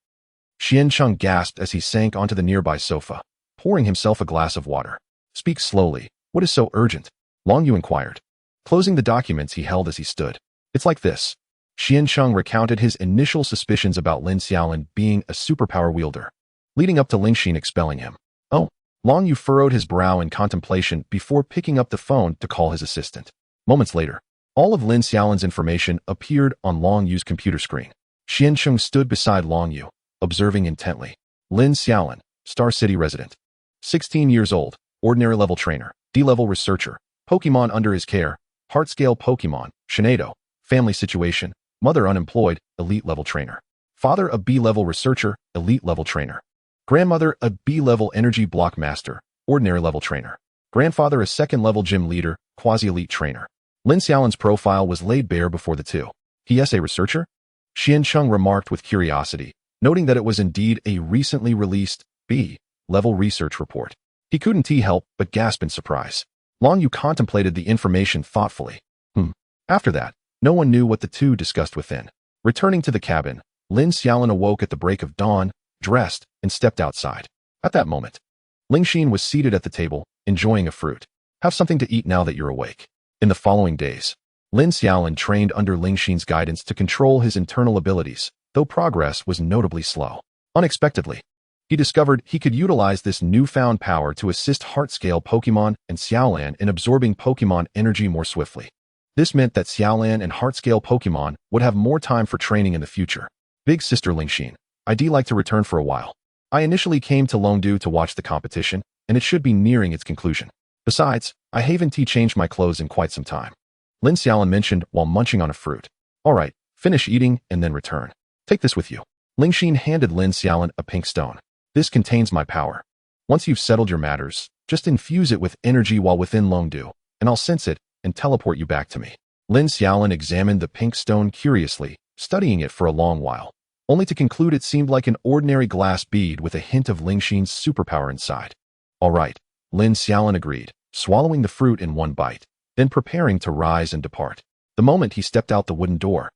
Speaker 1: Xian Cheng gasped as he sank onto the nearby sofa, pouring himself a glass of water. Speak slowly. What is so urgent? Long Yu inquired, closing the documents he held as he stood. It's like this. Xian Cheng recounted his initial suspicions about Lin Xiaolin being a superpower wielder, leading up to Ling Xin expelling him. Oh, Long Yu furrowed his brow in contemplation before picking up the phone to call his assistant. Moments later, all of Lin Xiaolin's information appeared on Long Yu's computer screen. Xian Cheng stood beside Long Yu, observing intently. Lin Xiaolin, Star City resident. 16 years old, ordinary level trainer, D-level researcher, Pokemon under his care, heart-scale Pokemon, Shinado, family situation, mother unemployed, elite level trainer. Father a B-level researcher, elite level trainer. Grandmother a B-level energy block master, ordinary level trainer. Grandfather a second-level gym leader, quasi-elite trainer. Lin Xiaolin's profile was laid bare before the two. He is a researcher? Xian Cheng remarked with curiosity, noting that it was indeed a recently released B-level research report. He couldn't help but gasp in surprise. Long Yu contemplated the information thoughtfully. After that, no one knew what the two discussed within. Returning to the cabin, Lin Xiaolin awoke at the break of dawn, dressed, and stepped outside. At that moment, Ling Xin was seated at the table, enjoying a fruit. Have something to eat now that you're awake. In the following days, Lin Xiaolin trained under Ling Xin's guidance to control his internal abilities, though progress was notably slow. Unexpectedly, he discovered he could utilize this newfound power to assist heart-scale Pokemon and Xiaolan in absorbing Pokemon energy more swiftly. This meant that Xiaolan and heart-scale Pokemon would have more time for training in the future. Big sister Ling Xin, I'd like to return for a while. I initially came to Longdu to watch the competition, and it should be nearing its conclusion. Besides, I haven't changed my clothes in quite some time. Lin Xiaolin mentioned while munching on a fruit. All right, finish eating and then return. Take this with you. Ling Xin handed Lin Xiaolin a pink stone. This contains my power. Once you've settled your matters, just infuse it with energy while within Longdu, and I'll sense it and teleport you back to me. Lin Xiaolin examined the pink stone curiously, studying it for a long while, only to conclude it seemed like an ordinary glass bead with a hint of Ling Xin's superpower inside. All right, Lin Xiaolin agreed, swallowing the fruit in one bite, then preparing to rise and depart. The moment he stepped out the wooden door,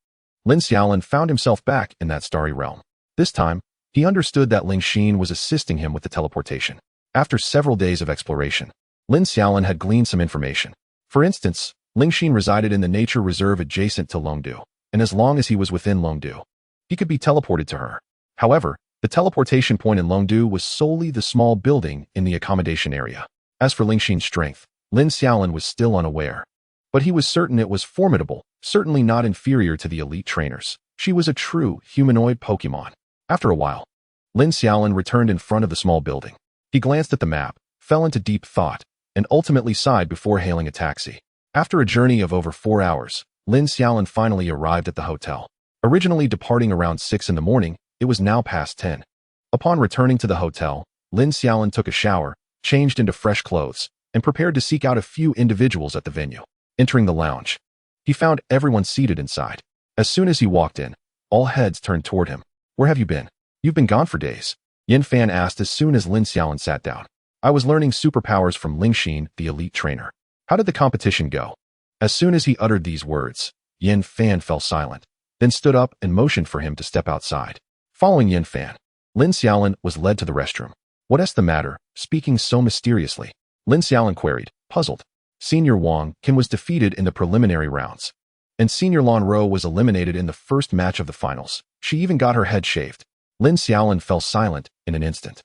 Speaker 1: Lin Xiaolin found himself back in that starry realm. This time, he understood that Ling Xin was assisting him with the teleportation. After several days of exploration, Lin Xiaolin had gleaned some information. For instance, Ling Xin resided in the nature reserve adjacent to Longdu, and as long as he was within Longdu, he could be teleported to her. However, the teleportation point in Longdu was solely the small building in the accommodation area. As for Ling Xin's strength, Lin Xiaolin was still unaware. But he was certain it was formidable, certainly not inferior to the elite trainers. She was a true humanoid Pokémon. After a while, Lin Xiaolin returned in front of the small building. He glanced at the map, fell into deep thought, and ultimately sighed before hailing a taxi. After a journey of over 4 hours, Lin Xiaolin finally arrived at the hotel. Originally departing around 6 in the morning, it was now past 10. Upon returning to the hotel, Lin Xiaolin took a shower, changed into fresh clothes, and prepared to seek out a few individuals at the venue. Entering the lounge, he found everyone seated inside. As soon as he walked in, all heads turned toward him. "Where have you been? You've been gone for days," Yin Fan asked as soon as Lin Xiaolin sat down. "I was learning superpowers from Ling Xin, the elite trainer. How did the competition go?" As soon as he uttered these words, Yin Fan fell silent, then stood up and motioned for him to step outside. Following Yin Fan, Lin Xiaolin was led to the restroom. "What's the matter, speaking so mysteriously?" Lin Xiaolin queried, puzzled. Senior Wang Qin was defeated in the preliminary rounds, and Senior Lan Ro was eliminated in the first match of the finals. She even got her head shaved. Lin Xiaolin fell silent in an instant.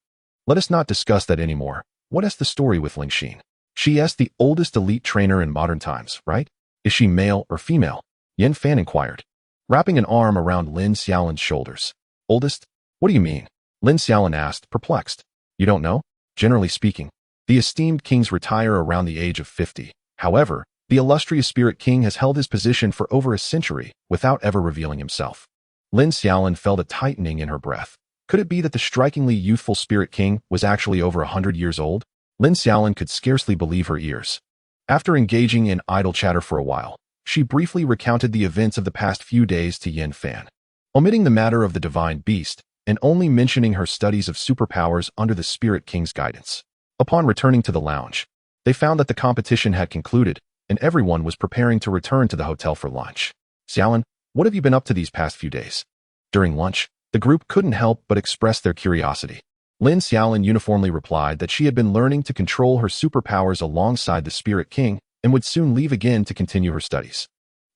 Speaker 1: "Let us not discuss that anymore. What is the story with Ling Xin? She is the oldest elite trainer in modern times, right? Is she male or female?" Yin Fan inquired, wrapping an arm around Lin Xiaolin's shoulders. "Oldest? What do you mean?" Lin Xiaolin asked, perplexed. "You don't know? Generally speaking, the esteemed kings retire around the age of 50. However, the illustrious Spirit King has held his position for over a century without ever revealing himself." Lin Xiaolin felt a tightening in her breath. Could it be that the strikingly youthful Spirit King was actually over 100 years old? Lin Xiaolin could scarcely believe her ears. After engaging in idle chatter for a while, she briefly recounted the events of the past few days to Yin Fan, omitting the matter of the divine beast and only mentioning her studies of superpowers under the Spirit King's guidance. Upon returning to the lounge, they found that the competition had concluded and everyone was preparing to return to the hotel for lunch. "Xiaolin, what have you been up to these past few days?" During lunch, the group couldn't help but express their curiosity. Lin Xiaolin uniformly replied that she had been learning to control her superpowers alongside the Spirit King and would soon leave again to continue her studies.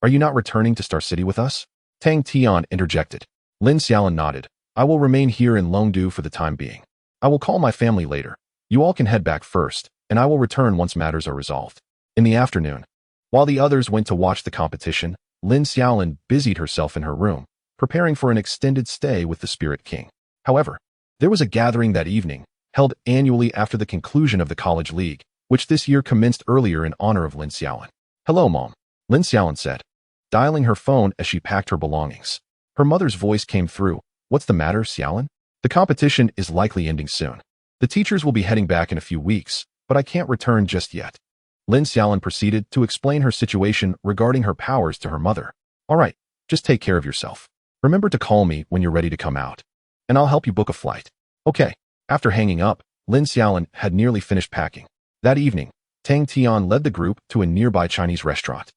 Speaker 1: "Are you not returning to Star City with us?" Tang Tian interjected. Lin Xiaolin nodded. "I will remain here in Longdu for the time being. I will call my family later. You all can head back first, and I will return once matters are resolved." In the afternoon, while the others went to watch the competition, Lin Xiaolin busied herself in her room, preparing for an extended stay with the Spirit King. However, there was a gathering that evening, held annually after the conclusion of the College League, which this year commenced earlier in honor of Lin Xiaolin. "Hello, Mom," Lin Xiaolin said, dialing her phone as she packed her belongings. Her mother's voice came through. "What's the matter, Xiaolin? The competition is likely ending soon. The teachers will be heading back in a few weeks, but I can't return just yet." Lin Xiaolin proceeded to explain her situation regarding her powers to her mother. "All right, just take care of yourself. Remember to call me when you're ready to come out, and I'll help you book a flight." "Okay." After hanging up, Lin Xiaolin had nearly finished packing. That evening, Tang Tian led the group to a nearby Chinese restaurant,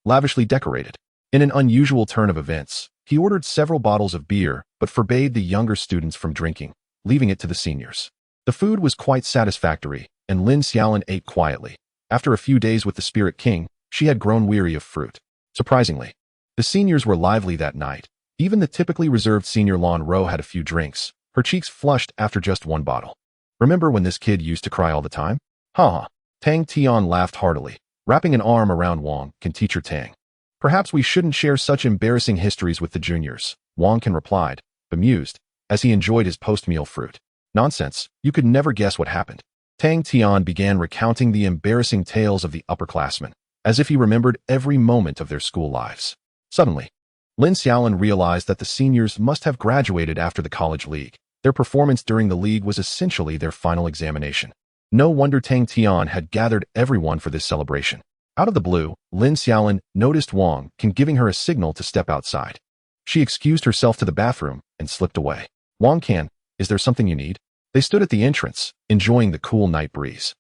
Speaker 1: lavishly decorated. In an unusual turn of events, he ordered several bottles of beer but forbade the younger students from drinking, leaving it to the seniors. The food was quite satisfactory, and Lin Xiaolin ate quietly. After a few days with the Spirit King, she had grown weary of fruit. Surprisingly, the seniors were lively that night. Even the typically reserved Senior Lan Ro had a few drinks, her cheeks flushed after just one bottle. "Remember when this kid used to cry all the time?" "Ha!" Tang Tian laughed heartily, wrapping an arm around Wang Qin. "Teacher Tang, perhaps we shouldn't share such embarrassing histories with the juniors," Wang Qin replied, bemused, as he enjoyed his post-meal fruit. "Nonsense, you could never guess what happened." Tang Tian began recounting the embarrassing tales of the upperclassmen, as if he remembered every moment of their school lives. Suddenly, Lin Xiaolin realized that the seniors must have graduated after the College League. Their performance during the league was essentially their final examination. No wonder Tang Tian had gathered everyone for this celebration. Out of the blue, Lin Xiaolin noticed Wang Qin giving her a signal to step outside. She excused herself to the bathroom and slipped away. "Wang Qin, is there something you need?" They stood at the entrance, enjoying the cool night breeze.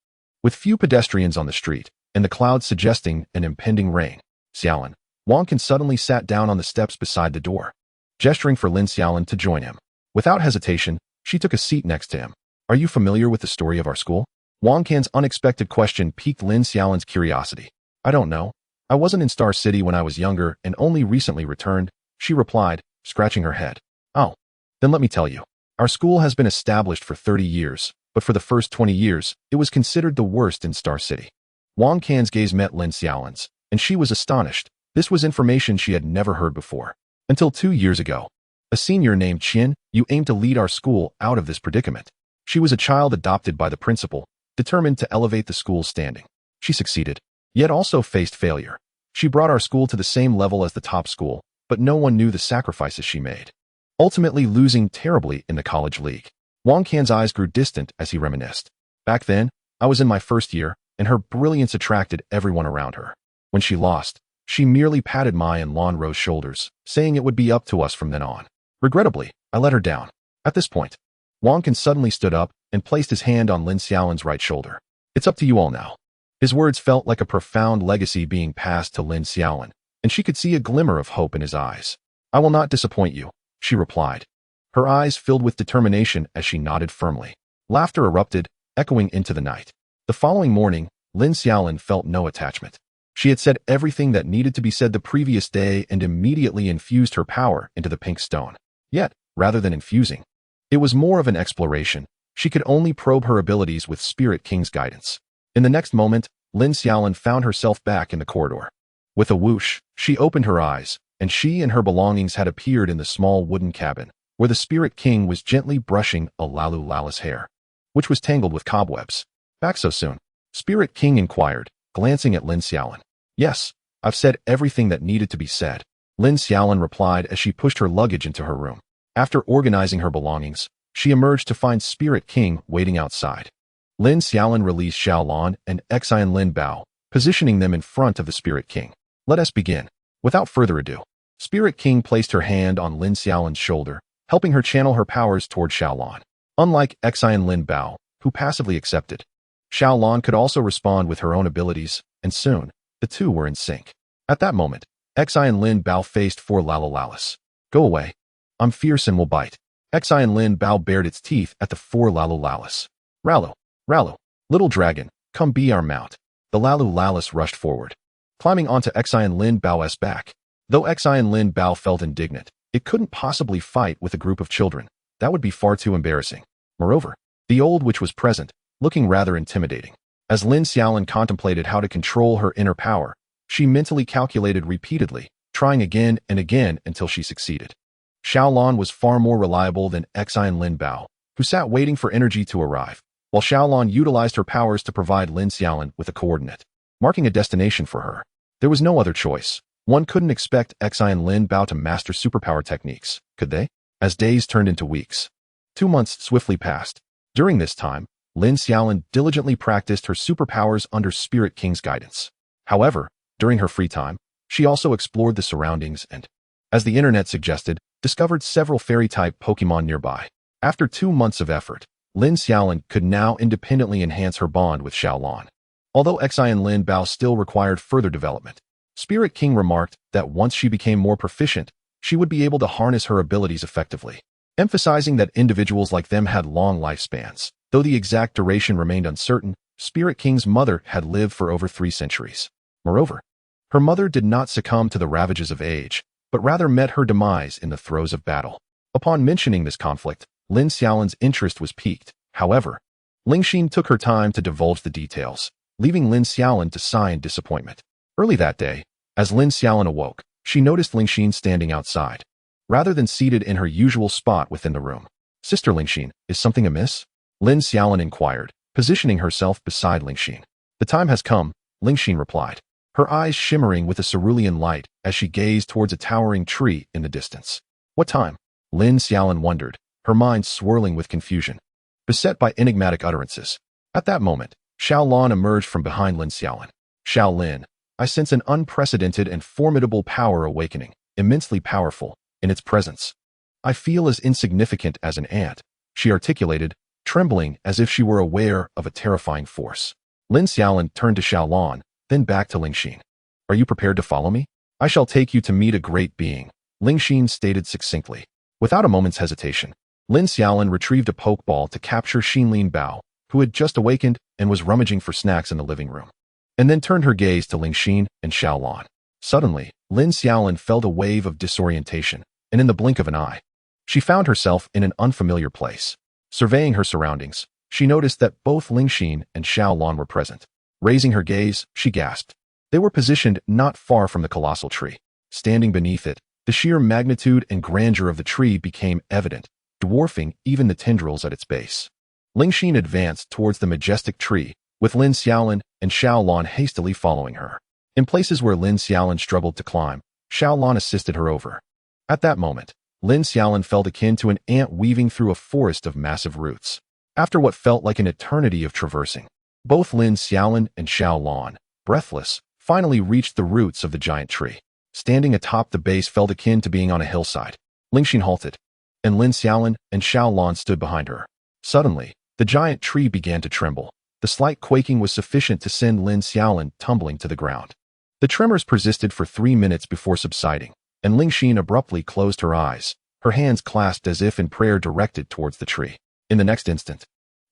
Speaker 1: With few pedestrians on the street, and the clouds suggesting an impending rain, "Xiaolin, Wang Can suddenly sat down on the steps beside the door, gesturing for Lin Xiaolin to join him. Without hesitation, she took a seat next to him. Are you familiar with the story of our school? Wang Can's unexpected question piqued Lin Xiaolin's curiosity. I don't know. I wasn't in Star City when I was younger and only recently returned, she replied, scratching her head. Oh, then let me tell you. Our school has been established for 30 years, but for the first 20 years, it was considered the worst in Star City. Wang Can's gaze met Lin Xiaolin's, and she was astonished. This was information she had never heard before. Until 2 years ago, a senior named Qian, you aimed to lead our school out of this predicament. She was a child adopted by the principal, determined to elevate the school's standing. She succeeded, yet also faced failure. She brought our school to the same level as the top school, but no one knew the sacrifices she made, ultimately losing terribly in the college league. Wang Can's eyes grew distant as he reminisced. Back then, I was in my first year, and her brilliance attracted everyone around her. When she lost, she merely patted my and Lan Ro's shoulders, saying it would be up to us from then on. Regrettably, I let her down. At this point, Wang Can suddenly stood up and placed his hand on Lin Xiaolin's right shoulder. It's up to you all now. His words felt like a profound legacy being passed to Lin Xiaolin, and she could see a glimmer of hope in his eyes. I will not disappoint you, she replied. Her eyes filled with determination as she nodded firmly. Laughter erupted, echoing into the night. The following morning, Lin Xiaolin felt no attachment. She had said everything that needed to be said the previous day and immediately infused her power into the pink stone. Yet, rather than infusing, it was more of an exploration. She could only probe her abilities with Spirit King's guidance. In the next moment, Lin Xiaolin found herself back in the corridor. With a whoosh, she opened her eyes, and she and her belongings had appeared in the small wooden cabin, where the Spirit King was gently brushing a Lalula's hair, which was tangled with cobwebs. Back so soon? Spirit King inquired, glancing at Lin Xiaolin. Yes, I've said everything that needed to be said, Lin Xiaolin replied as she pushed her luggage into her room. After organizing her belongings, she emerged to find Spirit King waiting outside. Lin Xiaolin released Xiaolin and Xian Lin Bao, positioning them in front of the Spirit King. Let us begin. Without further ado, Spirit King placed her hand on Lin Xiaolin's shoulder, helping her channel her powers toward Xiaolin. Unlike Xian Lin Bao, who passively accepted, Xiaolin could also respond with her own abilities, and soon, the two were in sync. At that moment, Xian Lin Bao faced four Lalulalas. Go away. I'm fierce and will bite. Xian Lin Bao bared its teeth at the four Lalulalas. Ralu, Ralu, little dragon, come be our mount. The Lalulalas rushed forward, climbing onto Xian Lin Bao's back. Though Xian Lin Bao felt indignant, it couldn't possibly fight with a group of children. That would be far too embarrassing. Moreover, the old witch was present, looking rather intimidating. As Lin Xiaolin contemplated how to control her inner power, she mentally calculated repeatedly, trying again and again until she succeeded. Xiaolin was far more reliable than Xian Lin Bao, who sat waiting for energy to arrive, while Xiaolin utilized her powers to provide Lin Xiaolin with a coordinate, marking a destination for her. There was no other choice. One couldn't expect Xian Lin Bao to master superpower techniques, could they? As days turned into weeks, 2 months swiftly passed. During this time, Lin Xiaolin diligently practiced her superpowers under Spirit King's guidance. However, during her free time, she also explored the surroundings and, as the internet suggested, discovered several fairy-type Pokémon nearby. After 2 months of effort, Lin Xiaolin could now independently enhance her bond with Xiaolin. Although Xian Lin Bao still required further development, Spirit King remarked that once she became more proficient, she would be able to harness her abilities effectively, emphasizing that individuals like them had long lifespans. Though the exact duration remained uncertain, Spirit King's mother had lived for over 3 centuries. Moreover, her mother did not succumb to the ravages of age, but rather met her demise in the throes of battle. Upon mentioning this conflict, Lin Xiaolin's interest was piqued. However, Lingxin took her time to divulge the details, leaving Lin Xiaolin to sigh in disappointment. Early that day, as Lin Xiaolin awoke, she noticed Lingxin standing outside, rather than seated in her usual spot within the room. Sister Lingxin, is something amiss? Lin Xiaolin inquired, positioning herself beside Lingxin. The time has come, Lingxin replied, her eyes shimmering with a cerulean light as she gazed towards a towering tree in the distance. What time? Lin Xiaolin wondered, her mind swirling with confusion, beset by enigmatic utterances. At that moment, Xiaolin emerged from behind Lin Xiaolin. Xiaolin, I sense an unprecedented and formidable power awakening, immensely powerful, in its presence. I feel as insignificant as an ant, she articulated, trembling as if she were aware of a terrifying force. Lin Xiaolin turned to Xiaolin, then back to Lingxin. Are you prepared to follow me? I shall take you to meet a great being, Lin Xin stated succinctly. Without a moment's hesitation, Lin Xiaolin retrieved a pokeball to capture Xinlin Bao, who had just awakened and was rummaging for snacks in the living room, and then turned her gaze to Ling Xin and Xiaolin. Suddenly, Lin Xiaolin felt a wave of disorientation, and in the blink of an eye, she found herself in an unfamiliar place. Surveying her surroundings, she noticed that both Ling Xin and Xiaolin were present. Raising her gaze, she gasped. They were positioned not far from the colossal tree. Standing beneath it, the sheer magnitude and grandeur of the tree became evident, dwarfing even the tendrils at its base. Ling Xin advanced towards the majestic tree, with Lin Xiaolin and Xiaolin hastily following her. In places where Lin Xiaolin struggled to climb, Xiaolin assisted her over. At that moment, Lin Xiaolin felt akin to an ant weaving through a forest of massive roots. After what felt like an eternity of traversing, both Lin Xiaolin and Xiaolin, breathless, finally reached the roots of the giant tree. Standing atop the base felt akin to being on a hillside. Ling Xin halted, and Lin Xiaolin and Xiaolin stood behind her. Suddenly, the giant tree began to tremble. The slight quaking was sufficient to send Lin Xiaolin tumbling to the ground. The tremors persisted for 3 minutes before subsiding, and Ling Xin abruptly closed her eyes, her hands clasped as if in prayer directed towards the tree. In the next instant,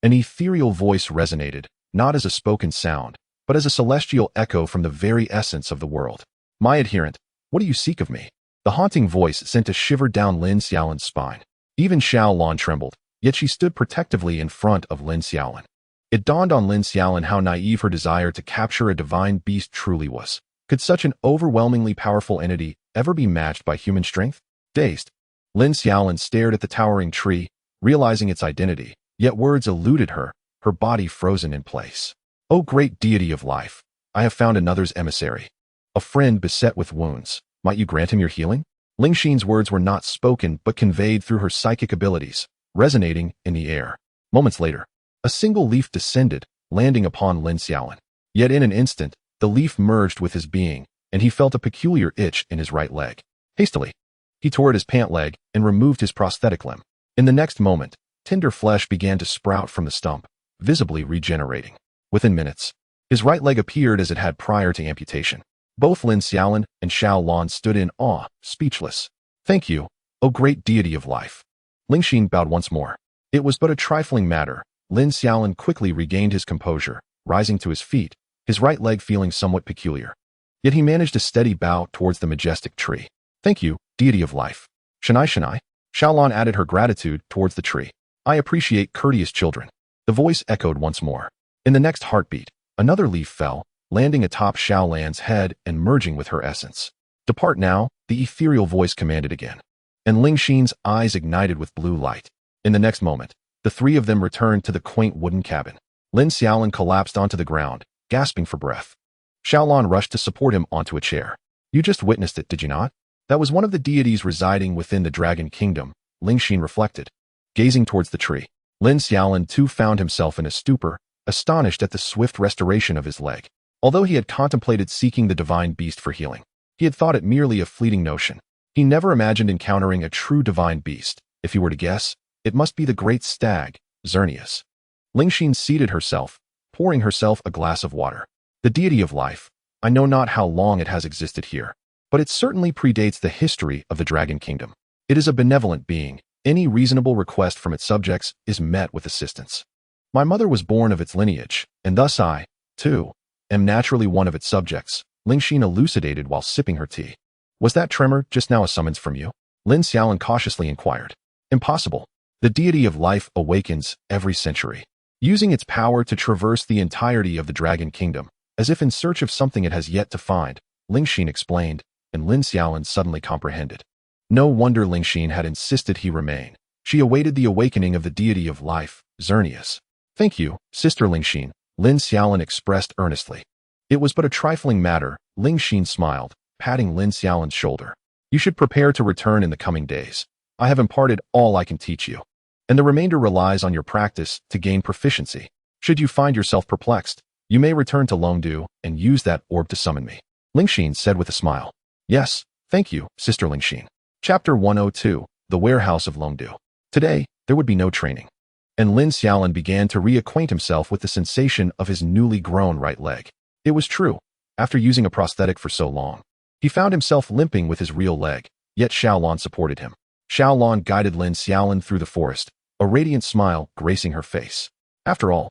Speaker 1: an ethereal voice resonated, not as a spoken sound, but as a celestial echo from the very essence of the world. My adherent, what do you seek of me? The haunting voice sent a shiver down Lin Xiaolin's spine. Even Xiaolin trembled, yet she stood protectively in front of Lin Xiaolin. It dawned on Lin Xiaolin how naive her desire to capture a divine beast truly was. Could such an overwhelmingly powerful entity ever be matched by human strength? Dazed, Lin Xiaolin stared at the towering tree, realizing its identity, yet words eluded her, her body frozen in place. O great deity of life, I have found another's emissary. A friend beset with wounds. Might you grant him your healing? Ling Xin's words were not spoken but conveyed through her psychic abilities, resonating in the air. Moments later, a single leaf descended, landing upon Lin Xiaolin. Yet in an instant, the leaf merged with his being, and he felt a peculiar itch in his right leg. Hastily, he tore at his pant leg and removed his prosthetic limb. In the next moment, tender flesh began to sprout from the stump, visibly regenerating. Within minutes, his right leg appeared as it had prior to amputation. Both Lin Xiaolin and Xiaolin stood in awe, speechless. Thank you, O great deity of life. Ling Xin bowed once more. It was but a trifling matter. Lin Xiaolin quickly regained his composure, rising to his feet, his right leg feeling somewhat peculiar. Yet he managed a steady bow towards the majestic tree. Thank you, deity of life. Shanai. Xiaolin added her gratitude towards the tree. I appreciate courteous children. The voice echoed once more. In the next heartbeat, another leaf fell, landing atop Xiaolan's head and merging with her essence. Depart now, the ethereal voice commanded again. And Ling Xin's eyes ignited with blue light. In the next moment, the three of them returned to the quaint wooden cabin. Lin Xiaolin collapsed onto the ground, gasping for breath. Xiaolin rushed to support him onto a chair. You just witnessed it, did you not? That was one of the deities residing within the Dragon Kingdom, Ling Xin reflected. Gazing towards the tree, Lin Xiaolin too found himself in a stupor, astonished at the swift restoration of his leg. Although he had contemplated seeking the divine beast for healing, he had thought it merely a fleeting notion. He never imagined encountering a true divine beast. If he were to guess, it must be the great stag, Xerneas. Ling Xin seated herself, pouring herself a glass of water. The deity of life, I know not how long it has existed here, but it certainly predates the history of the Dragon Kingdom. It is a benevolent being. Any reasonable request from its subjects is met with assistance. My mother was born of its lineage, and thus I, too, am naturally one of its subjects, Ling Xin elucidated while sipping her tea. Was that tremor just now a summons from you? Lin Xiaolin cautiously inquired. Impossible. The deity of life awakens every century, using its power to traverse the entirety of the Dragon Kingdom, as if in search of something it has yet to find, Ling Xin explained, and Lin Xiaolin suddenly comprehended. No wonder Ling Xin had insisted he remain. She awaited the awakening of the deity of life, Xerneas. Thank you, Sister Ling Xin, Lin Xiaolin expressed earnestly. It was but a trifling matter, Ling Xin smiled, patting Lin Xiaolin's shoulder. You should prepare to return in the coming days. I have imparted all I can teach you, and the remainder relies on your practice to gain proficiency. Should you find yourself perplexed, you may return to Longdu and use that orb to summon me. Ling Xin said with a smile. Yes, thank you, Sister Ling Xin. Chapter 102, The Warehouse of Longdu. Today, there would be no training, and Lin Xiaolin began to reacquaint himself with the sensation of his newly grown right leg. It was true. After using a prosthetic for so long, He found himself limping with his real leg, yet Xiaolin supported him. Xiaolin guided Lin Xiaolin through the forest, a radiant smile gracing her face. After all,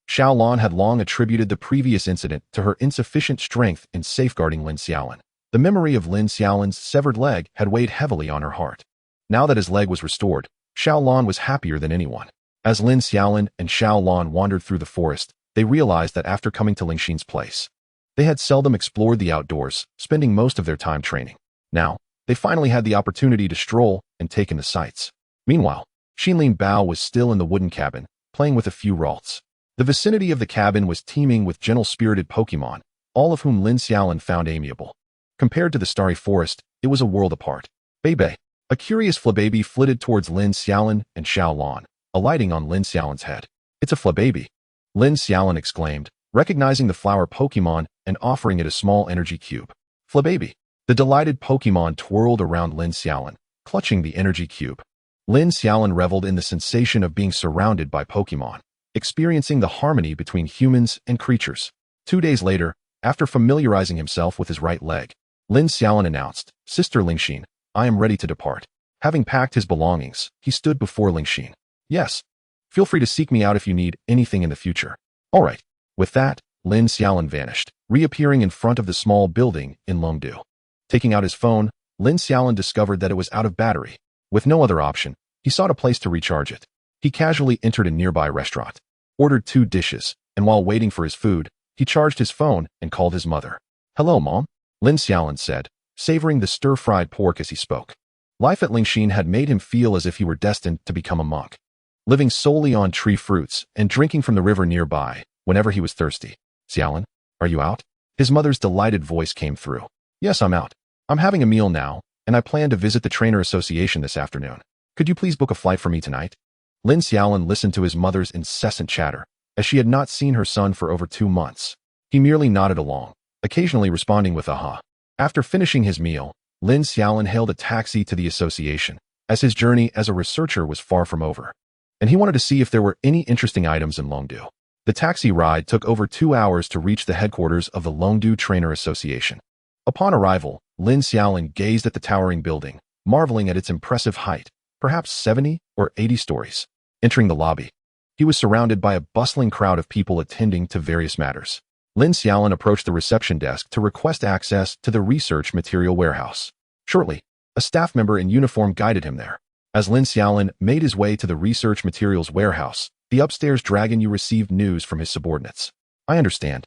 Speaker 1: Xiaolin had long attributed the previous incident to her insufficient strength in safeguarding Lin Xiaolin. The memory of Lin Xiaolin's severed leg had weighed heavily on her heart. Now that his leg was restored, Xiaolin was happier than anyone. As Lin Xiaolin and Xiaolin wandered through the forest, they realized that after coming to Lingxin's place, they had seldom explored the outdoors, spending most of their time training. Now, they finally had the opportunity to stroll and take in the sights. Meanwhile, Xinlin Bao was still in the wooden cabin, playing with a few Ralts. The vicinity of the cabin was teeming with gentle-spirited Pokémon, all of whom Lin Xiaolin found amiable. Compared to the starry forest, it was a world apart. Bei. A curious Flababy flitted towards Lin Xiaolin and Xiaolin, alighting on Lin Xiaolin's head. "It's a Flababy," Lin Xiaolin exclaimed, recognizing the flower Pokémon and offering it a small energy cube. "Flababy." The delighted Pokémon twirled around Lin Xiaolin, clutching the energy cube. Lin Xiaolin reveled in the sensation of being surrounded by Pokémon, experiencing the harmony between humans and creatures. 2 days later, after familiarizing himself with his right leg, Lin Xiaolin announced, "Sister Lingxin, I am ready to depart." Having packed his belongings, he stood before Lingxin. "Yes. Feel free to seek me out if you need anything in the future." "All right." With that, Lin Xiaolin vanished, reappearing in front of the small building in Longdu. Taking out his phone, Lin Xiaolin discovered that it was out of battery. With no other option, he sought a place to recharge it. He casually entered a nearby restaurant, ordered 2 dishes, and while waiting for his food, he charged his phone and called his mother. "Hello, Mom," Lin Xiaolin said, savoring the stir-fried pork as he spoke. Life at Lingxin had made him feel as if he were destined to become a monk, living solely on tree fruits and drinking from the river nearby whenever he was thirsty. "Xiaolin, are you out?" His mother's delighted voice came through. "Yes, I'm out. I'm having a meal now, and I plan to visit the Trainer Association this afternoon. Could you please book a flight for me tonight?" Lin Xiaolin listened to his mother's incessant chatter, as she had not seen her son for over 2 months. He merely nodded along, occasionally responding with "aha." After finishing his meal, Lin Xiaolin hailed a taxi to the association, as his journey as a researcher was far from over, and he wanted to see if there were any interesting items in Longdu. The taxi ride took over 2 hours to reach the headquarters of the Longdu Trainer Association. Upon arrival, Lin Xiaolin gazed at the towering building, marveling at its impressive height, perhaps 70 or 80 stories. Entering the lobby, he was surrounded by a bustling crowd of people attending to various matters. Lin Xiaolin approached the reception desk to request access to the research material warehouse. Shortly, a staff member in uniform guided him there. As Lin Xiaolin made his way to the research materials warehouse, the upstairs Dragon Yu received news from his subordinates. "I understand.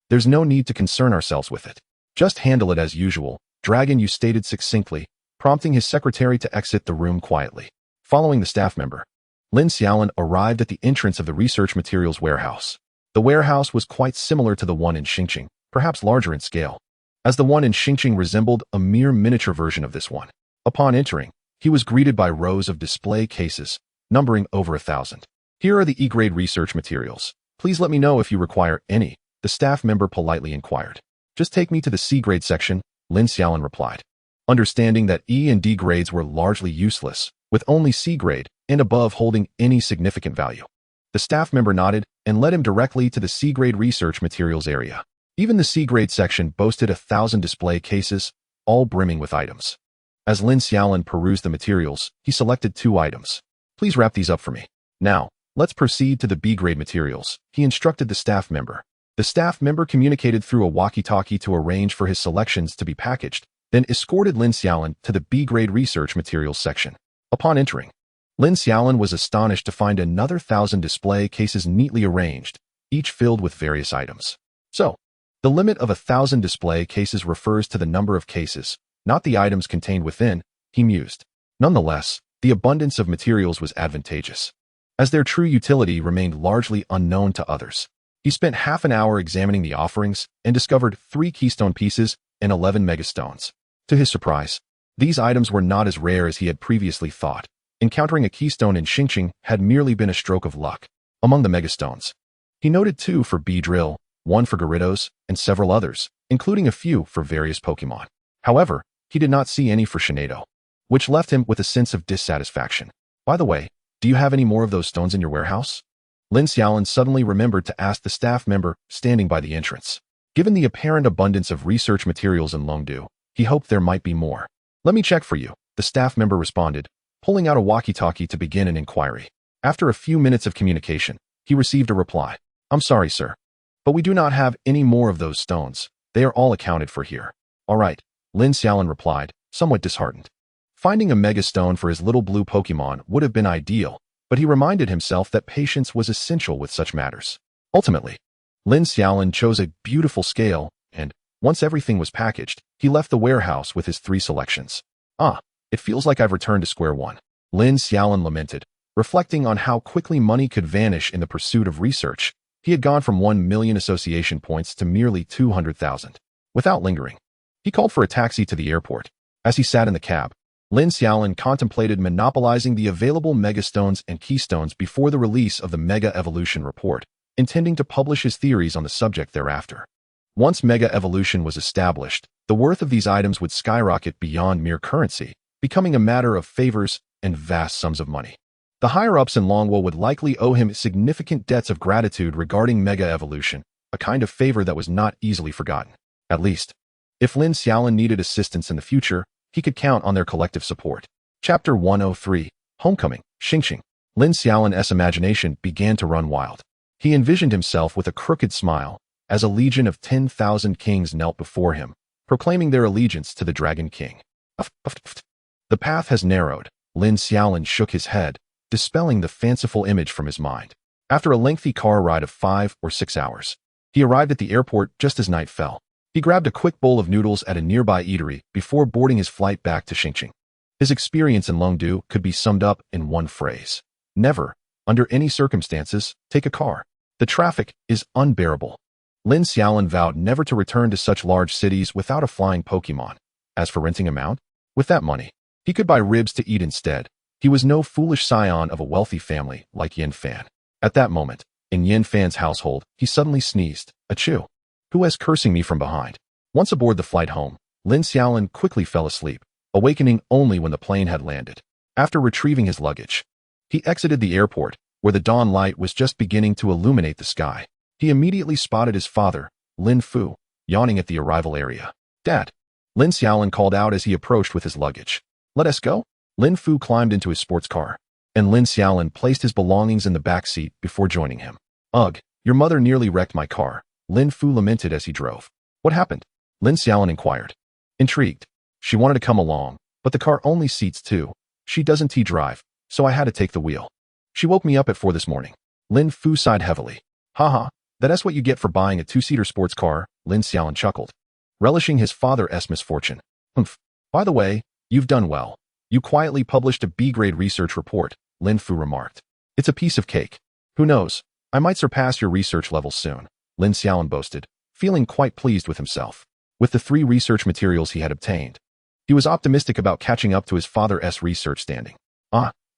Speaker 1: There's no need to concern ourselves with it. Just handle it as usual," Dragon Yu stated succinctly, prompting his secretary to exit the room quietly. Following the staff member, Lin Xiaolin arrived at the entrance of the research materials warehouse. The warehouse was quite similar to the one in Xingqing, perhaps larger in scale, as the one in Xingqing resembled a mere miniature version of this one. Upon entering, he was greeted by rows of display cases, numbering over 1,000. "Here are the E-grade research materials. Please let me know if you require any," the staff member politely inquired. "Just take me to the C-grade section," Lin Xiaolin replied. Understanding that E and D grades were largely useless, with only C-grade and above holding any significant value, the staff member nodded and led him directly to the C-grade research materials area. Even the C-grade section boasted 1,000 display cases, all brimming with items. As Lin Xiaolin perused the materials, he selected 2 items. "Please wrap these up for me. Now, let's proceed to the B-grade materials," he instructed the staff member. The staff member communicated through a walkie-talkie to arrange for his selections to be packaged, then escorted Lin Xiaolin to the B-grade research materials section. Upon entering, Lin Xiaolin was astonished to find another 1,000 display cases neatly arranged, each filled with various items. So, the limit of 1,000 display cases refers to the number of cases, not the items contained within, he mused. Nonetheless, the abundance of materials was advantageous, as their true utility remained largely unknown to others. He spent half an hour examining the offerings and discovered 3 keystone pieces and 11 megastones. To his surprise, these items were not as rare as he had previously thought. Encountering a keystone in Xingqing had merely been a stroke of luck. Among the megastones, he noted 2 for Beedrill, 1 for Gyarados, and several others, including a few for various Pokémon. However, he did not see any for Shinado, which left him with a sense of dissatisfaction. "By the way, do you have any more of those stones in your warehouse?" Lin Xiaolin suddenly remembered to ask the staff member standing by the entrance. Given the apparent abundance of research materials in Longdu, He hoped there might be more. "Let me check for you," the staff member responded, pulling out a walkie-talkie to begin an inquiry. After a few minutes of communication, he received a reply. "I'm sorry, sir, but we do not have any more of those stones. They are all accounted for here." "All right," Lin Xiaolin replied, somewhat disheartened. Finding a mega stone for his little blue Pokémon would have been ideal, but he reminded himself that patience was essential with such matters. Ultimately, Lin Xiaolin chose a beautiful scale, and, once everything was packaged, he left the warehouse with his 3 selections. It feels like I've returned to square one," Lin Xiaolin lamented, reflecting on how quickly money could vanish in the pursuit of research. He had gone from 1 million association points to merely 200,000. Without lingering, he called for a taxi to the airport. As he sat in the cab, Lin Xiaolin contemplated monopolizing the available megastones and keystones before the release of the Mega Evolution report, intending to publish his theories on the subject thereafter. Once Mega Evolution was established, the worth of these items would skyrocket beyond mere currency, becoming a matter of favors and vast sums of money. The higher-ups in Longwo would likely owe him significant debts of gratitude regarding Mega Evolution, a kind of favor that was not easily forgotten. At least, if Lin Xiaolin needed assistance in the future, he could count on their collective support. Chapter 103, Homecoming, Xingxing. Lin Xiaolin's imagination began to run wild. He envisioned himself with a crooked smile, as a legion of 10,000 kings knelt before him, proclaiming their allegiance to the Dragon King. The path has narrowed. Lin Xiaolin shook his head, dispelling the fanciful image from his mind. After a lengthy car ride of 5 or 6 hours, he arrived at the airport just as night fell. He grabbed a quick bowl of noodles at a nearby eatery before boarding his flight back to Xingqing. His experience in Longdu could be summed up in one phrase. Never, under any circumstances, take a car. The traffic is unbearable. Lin Xiaolin vowed never to return to such large cities without a flying Pokémon. As for renting a mount, with that money, he could buy ribs to eat instead. He was no foolish scion of a wealthy family like Yin Fan. At that moment, in Yin Fan's household, he suddenly sneezed. Achoo! Who is cursing me from behind? Once aboard the flight home, Lin Xiaolin quickly fell asleep, awakening only when the plane had landed. After retrieving his luggage, he exited the airport, where the dawn light was just beginning to illuminate the sky. He immediately spotted his father, Lin Fu, yawning at the arrival area. "Dad," Lin Xiaolin called out as he approached with his luggage. "Let us go?" Lin Fu climbed into his sports car, and Lin Xiaolin placed his belongings in the back seat before joining him. "Ugh, your mother nearly wrecked my car," Lin Fu lamented as he drove. "What happened?" Lin Xiaolin inquired. Intrigued, "She wanted to come along, but the car only seats 2. She doesn't drive, so I had to take the wheel. She woke me up at 4 this morning." Lin Fu sighed heavily. "Haha, that's what you get for buying a 2-seater sports car," Lin Xiaolin chuckled, relishing his father's misfortune. "Humph. By the way, you've done well. You quietly published a B-grade research report," Lin Fu remarked. "It's a piece of cake. Who knows, I might surpass your research levels soon," Lin Xiaolin boasted, feeling quite pleased with himself. With the 3 research materials he had obtained, he was optimistic about catching up to his father's research standing.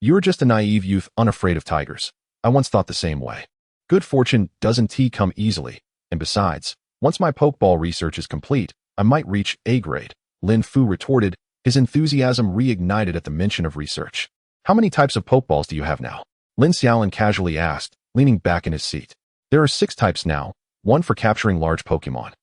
Speaker 1: "You're just a naive youth unafraid of tigers. I once thought the same way. Good fortune doesn't come easily, and besides, once my Pokeball research is complete, I might reach A grade," Lin Fu retorted, his enthusiasm reignited at the mention of research. "How many types of Pokeballs do you have now?" Lin Xiaolin casually asked, leaning back in his seat. "There are 6 types now, one for capturing large Pokémon,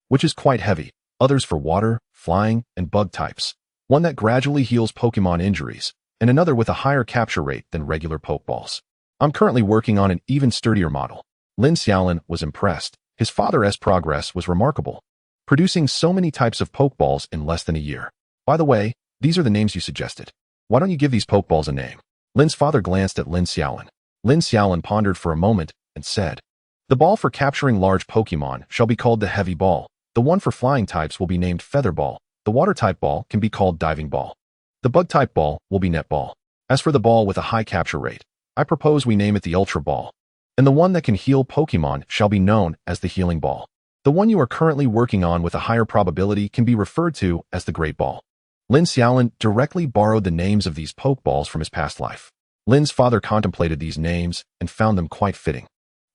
Speaker 1: which is quite heavy, others for water, flying, and bug types, one that gradually heals Pokémon injuries, and another with a higher capture rate than regular Pokeballs. I'm currently working on an even sturdier model." Lin Xiaolin was impressed. His father's progress was remarkable, producing so many types of Pokeballs in less than a year. "By the way, these are the names you suggested. Why don't you give these Pokeballs a name?" Lin's father glanced at Lin Xiaolin. Lin Xiaolin pondered for a moment and said, "The ball for capturing large Pokémon shall be called the Heavy Ball. The one for flying types will be named Feather Ball. The water-type ball can be called Diving Ball. The bug-type ball will be Net Ball. As for the ball with a high capture rate, I propose we name it the Ultra Ball. And the one that can heal Pokémon shall be known as the Healing Ball. The one you are currently working on with a higher probability can be referred to as the Great Ball." Lin Xiaolin directly borrowed the names of these Pokeballs from his past life. Lin's father contemplated these names and found them quite fitting.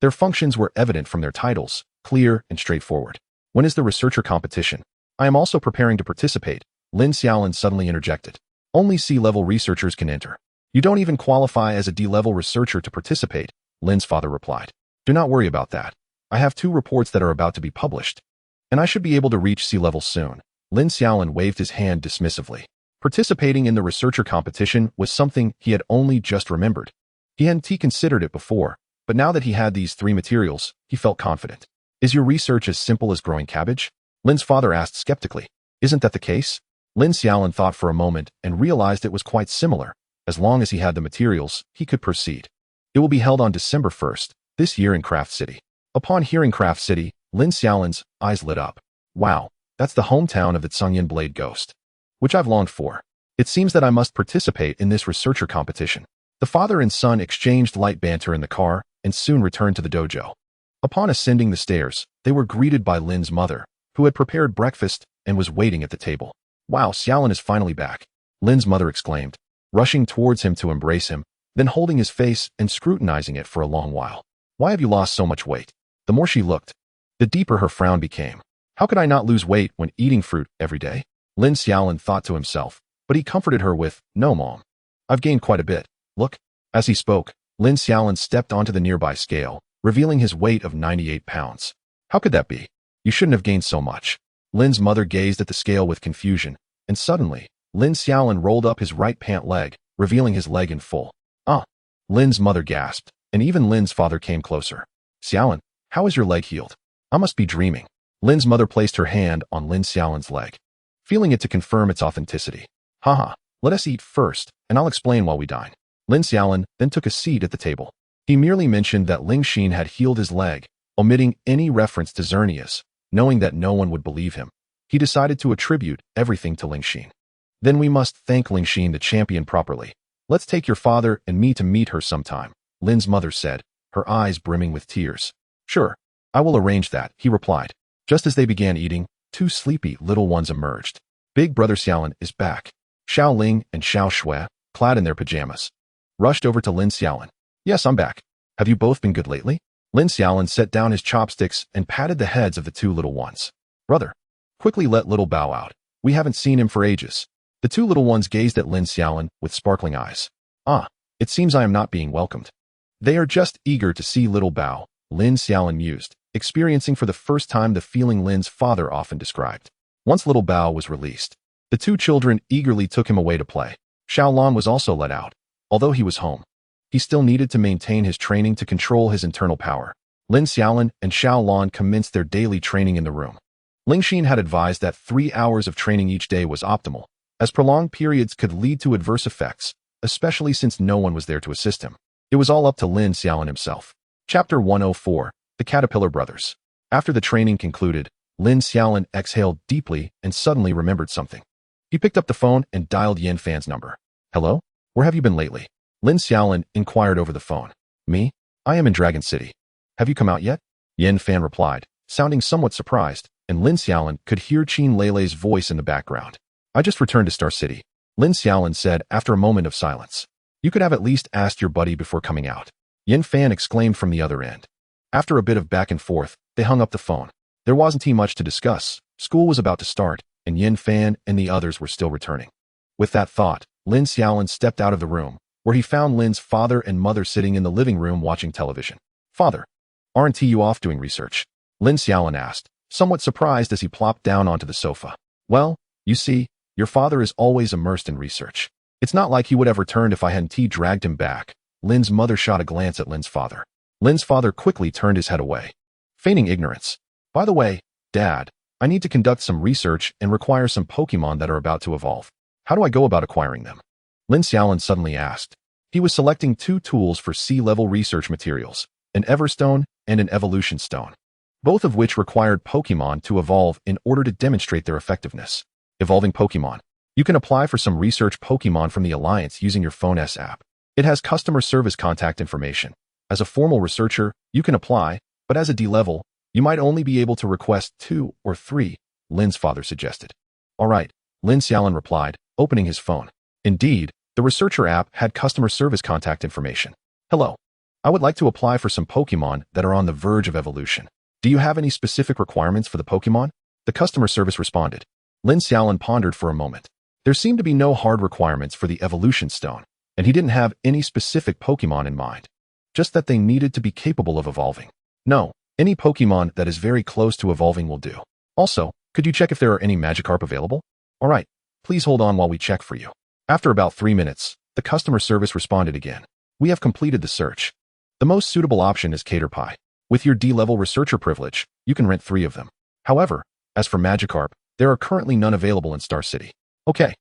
Speaker 1: Their functions were evident from their titles, clear and straightforward. "When is the researcher competition? I am also preparing to participate," Lin Xiaolin suddenly interjected. "Only C-level researchers can enter. You don't even qualify as a D-level researcher to participate," Lin's father replied. "Do not worry about that. I have 2 reports that are about to be published, and I should be able to reach C-level soon." Lin Xiaolin waved his hand dismissively. Participating in the researcher competition was something he had only just remembered. He hadn't considered it before, but now that he had these 3 materials, he felt confident. Is your research as simple as growing cabbage? Lin's father asked skeptically. Isn't that the case? Lin Xiaolin thought for a moment and realized it was quite similar. As long as he had the materials, he could proceed. It will be held on December 1st, this year in Craft City. Upon hearing Craft City, Lin Xiaolin's eyes lit up. Wow, that's the hometown of the Tsungyan Blade Ghost, which I've longed for. It seems that I must participate in this researcher competition. The father and son exchanged light banter in the car and soon returned to the dojo. Upon ascending the stairs, they were greeted by Lin's mother, who had prepared breakfast and was waiting at the table. Wow, Xiaolin is finally back, Lin's mother exclaimed, rushing towards him to embrace him, then holding his face and scrutinizing it for a long while. Why have you lost so much weight? The more she looked, the deeper her frown became. How could I not lose weight when eating fruit every day? Lin Xiaolin thought to himself, but he comforted her with, no mom. I've gained quite a bit. Look. As he spoke, Lin Xiaolin stepped onto the nearby scale, revealing his weight of 98 pounds. How could that be? You shouldn't have gained so much. Lin's mother gazed at the scale with confusion, and suddenly, Lin Xiaolin rolled up his right pant leg, revealing his leg in full. Ah! Lin's mother gasped, and even Lin's father came closer. Xiaolin, how is your leg healed? I must be dreaming. Lin's mother placed her hand on Lin Xiaolin's leg, feeling it to confirm its authenticity. Haha, let us eat first, and I'll explain while we dine. Lin Xiaolin then took a seat at the table. He merely mentioned that Ling Xin had healed his leg, omitting any reference to Xerneas. Knowing that no one would believe him, he decided to attribute everything to Ling Xin. Then we must thank Ling Xin the champion properly. Let's take your father and me to meet her sometime, Lin's mother said, her eyes brimming with tears. Sure, I will arrange that, he replied. Just as they began eating, 2 sleepy little ones emerged. Big brother Xiaolin is back. Xiao Ling and Xiao Shui, clad in their pajamas, rushed over to Lin Xiaolin. Yes, I'm back. Have you both been good lately? Lin Xiaolin set down his chopsticks and patted the heads of the 2 little ones. Brother, quickly let little Bao out. We haven't seen him for ages. The 2 little ones gazed at Lin Xiaolin with sparkling eyes. Ah, it seems I am not being welcomed. They are just eager to see little Bao, Lin Xiaolin mused, experiencing for the first time the feeling Lin's father often described. Once little Bao was released, the 2 children eagerly took him away to play. Xiaolin was also let out. Although he was home, he still needed to maintain his training to control his internal power. Lin Xiaolin and Xiaolin commenced their daily training in the room. Ling Xin had advised that 3 hours of training each day was optimal, as prolonged periods could lead to adverse effects, especially since no one was there to assist him. It was all up to Lin Xiaolin himself. Chapter 104, The Caterpillar Brothers. After the training concluded, Lin Xiaolin exhaled deeply and suddenly remembered something. He picked up the phone and dialed Yin Fan's number. Hello? Where have you been lately? Lin Xiaolin inquired over the phone. Me? I am in Dragon City. Have you come out yet? Yin Fan replied, sounding somewhat surprised, and Lin Xiaolin could hear Qin Leilei's voice in the background. I just returned to Star City, Lin Xiaolin said after a moment of silence. You could have at least asked your buddy before coming out, Yin Fan exclaimed from the other end. After a bit of back and forth, they hung up the phone. There wasn't much to discuss. School was about to start, and Yin Fan and the others were still returning. With that thought, Lin Xiaolin stepped out of the room, where he found Lin's father and mother sitting in the living room watching television. Father, aren't you off doing research? Lin Xiaolin asked, somewhat surprised as he plopped down onto the sofa. Well, you see, your father is always immersed in research. It's not like he would have returned if I hadn't dragged him back. Lin's mother shot a glance at Lin's father. Lin's father quickly turned his head away, feigning ignorance. By the way, Dad, I need to conduct some research and require some Pokémon that are about to evolve. How do I go about acquiring them? Lin Xiaolin suddenly asked. He was selecting 2 tools for sea-level research materials, an Everstone and an Evolution Stone, both of which required Pokémon to evolve in order to demonstrate their effectiveness. Evolving Pokémon. You can apply for some research Pokémon from the Alliance using your phone's app. It has customer service contact information. As a formal researcher, you can apply, but as a D-level, you might only be able to request 2 or 3, Lin's father suggested. All right, Lin Xiaolin replied, opening his phone. Indeed, the researcher app had customer service contact information. Hello. I would like to apply for some Pokémon that are on the verge of evolution. Do you have any specific requirements for the Pokémon? The customer service responded. Lin Xiaolin pondered for a moment. There seemed to be no hard requirements for the Evolution Stone, and he didn't have any specific Pokémon in mind. Just that they needed to be capable of evolving. No, any Pokémon that is very close to evolving will do. Also, Could you check if there are any Magikarp available? All right, please hold on while we check for you. After about 3 minutes, the customer service responded again. We have completed the search. The most suitable option is Caterpie. With your D-level researcher privilege, you can rent 3 of them. However, as for Magikarp, there are currently none available in Star City. Okay,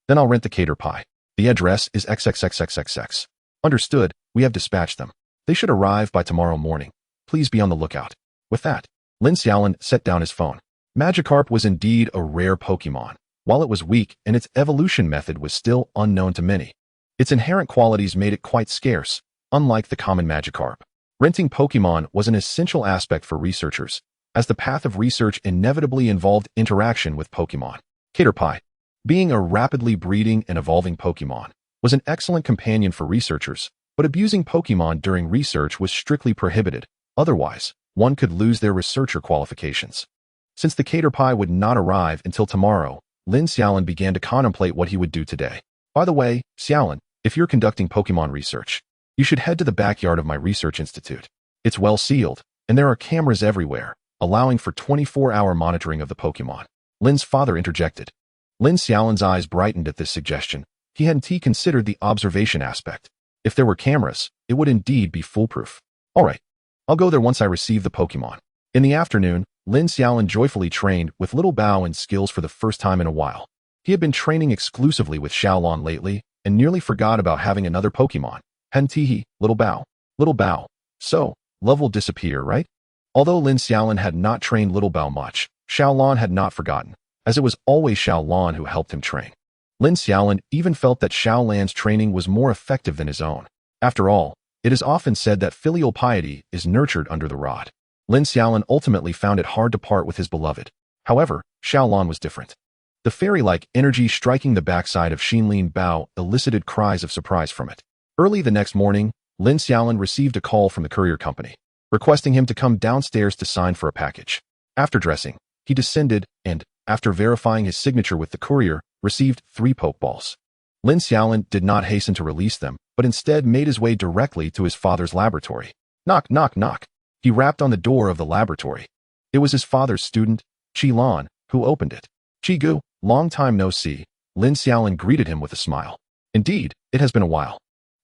Speaker 1: then I'll rent the Caterpie. The address is XXXXXX. Understood, we have dispatched them. They should arrive by tomorrow morning. Please be on the lookout. With that, Lin Xiaolin set down his phone. Magikarp was indeed a rare Pokémon. While it was weak and its evolution method was still unknown to many, its inherent qualities made it quite scarce, unlike the common Magikarp. Renting Pokémon was an essential aspect for researchers, as the path of research inevitably involved interaction with Pokémon. Caterpie, being a rapidly breeding and evolving Pokémon, was an excellent companion for researchers, but abusing Pokémon during research was strictly prohibited. Otherwise, one could lose their researcher qualifications. Since the Caterpie would not arrive until tomorrow, Lin Xiaolin began to contemplate what he would do today. By the way, Xiaolin, if you're conducting Pokémon research, you should head to the backyard of my research institute. It's well sealed, and there are cameras everywhere, allowing for 24-hour monitoring of the Pokémon. Lin's father interjected. Lin Xiaolin's eyes brightened at this suggestion. He hadn't considered the observation aspect. If there were cameras, it would indeed be foolproof. All right, I'll go there once I receive the Pokémon. In the afternoon, Lin Xiaolin joyfully trained with Little Bao and skills for the first time in a while. He had been training exclusively with Xiaolin lately and nearly forgot about having another Pokémon. Hentihi, Little Bao. Little Bao. So, love will disappear, right? Although Lin Xiaolin had not trained Little Bao much, Xiaolin had not forgotten, as it was always Xiaolin who helped him train. Lin Xiaolin even felt that Xiaolin's training was more effective than his own. After all, it is often said that filial piety is nurtured under the rod. Lin Xiaolin ultimately found it hard to part with his beloved. However, Xiaolin was different. The fairy-like energy striking the backside of Lin Bao elicited cries of surprise from it. Early the next morning, Lin Xiaolin received a call from the courier company, requesting him to come downstairs to sign for a package. After dressing, he descended and, after verifying his signature with the courier, received 3 Pokeballs. Lin Xiaolin did not hasten to release them, but instead made his way directly to his father's laboratory. Knock, knock, knock. He rapped on the door of the laboratory. It was his father's student, Lan, who opened it. Gu, long time no see. Lin Xiaolin greeted him with a smile. Indeed, it has been a while.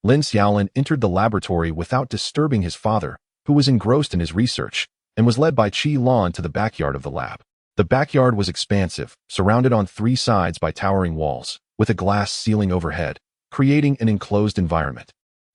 Speaker 1: Lin Xiaolin entered the laboratory without disturbing his father, who was engrossed in his research, and was led by Lan to the backyard of the lab. The backyard was expansive, surrounded on 3 sides by towering walls, with a glass ceiling overhead, creating an enclosed environment.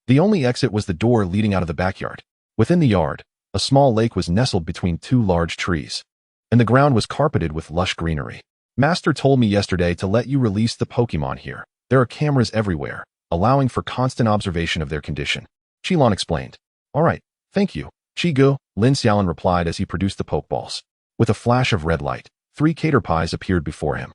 Speaker 1: The only exit was the door leading out of the backyard. Within the yard, a small lake was nestled between 2 large trees, and the ground was carpeted with lush greenery. Master told me yesterday to let you release the Pokémon here. There are cameras everywhere, allowing for constant observation of their condition. Lan explained. All right, thank you. Gu, Lin Xiaolin replied as he produced the Pokeballs. With a flash of red light, 3 Caterpies appeared before him.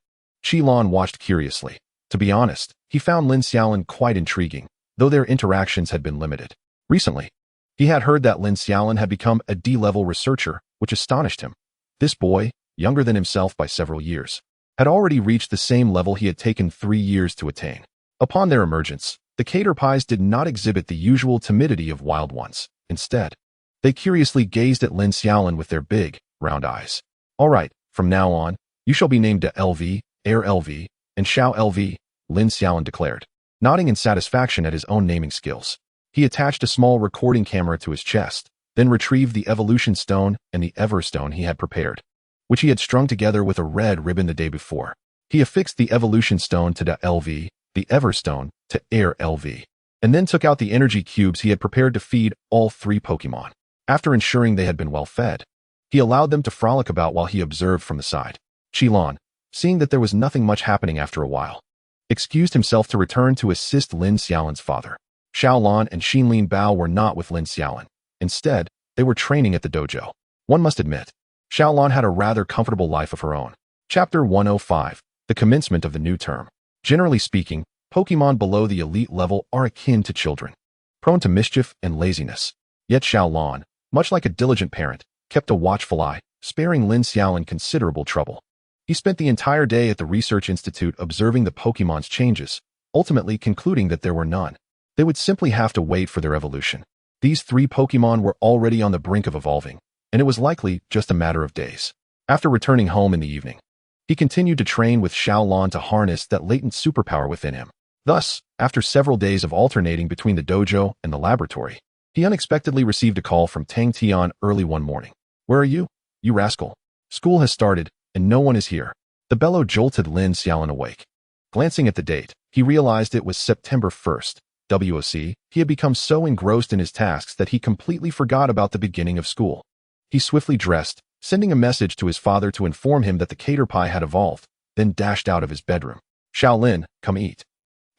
Speaker 1: Lan watched curiously. To be honest, he found Lin Xiaolin quite intriguing, though their interactions had been limited. Recently, he had heard that Lin Xiaolin had become a D-level researcher, which astonished him. This boy, younger than himself by several years, had already reached the same level he had taken 3 years to attain. Upon their emergence, the Caterpies did not exhibit the usual timidity of wild ones. Instead, they curiously gazed at Lin Xiaolin with their big, round eyes. All right, from now on, you shall be named LV, Air LV, and Xiao LV, Lin Xiaolin declared, nodding in satisfaction at his own naming skills. He attached a small recording camera to his chest, then retrieved the evolution stone and the Everstone he had prepared, which he had strung together with a red ribbon the day before. He affixed the evolution stone to the LV, the Everstone to Air LV, and then took out the energy cubes he had prepared to feed all 3 Pokémon. After ensuring they had been well fed, he allowed them to frolic about while he observed from the side. Lan, seeing that there was nothing much happening after a while, excused himself to return to assist Lin Xiaolin's father. Xiaolin and Lin Bao were not with Lin Xiaolin. Instead, they were training at the dojo. One must admit, Xiaolin had a rather comfortable life of her own. Chapter 105, The Commencement of the New Term. Generally speaking, Pokémon below the elite level are akin to children, prone to mischief and laziness. Yet Xiaolin, much like a diligent parent, kept a watchful eye, sparing Lin Xiaolin considerable trouble. He spent the entire day at the Research Institute observing the Pokémon's changes, ultimately concluding that there were none. They would simply have to wait for their evolution. These 3 Pokémon were already on the brink of evolving, and it was likely just a matter of days. After returning home in the evening, He continued to train with Xiaolin to harness that latent superpower within him. Thus, after several days of alternating between the dojo and the laboratory, he unexpectedly received a call from Tang Tian early one morning. "Where are you? You rascal. School has started, and no one is here." The bellow jolted Lin Xiaolin awake. Glancing at the date, he realized it was September 1st. WOC, he had become so engrossed in his tasks that he completely forgot about the beginning of school. He swiftly dressed, sending a message to his father to inform him that the cater pie had evolved, then dashed out of his bedroom. "Xiaolin, come eat."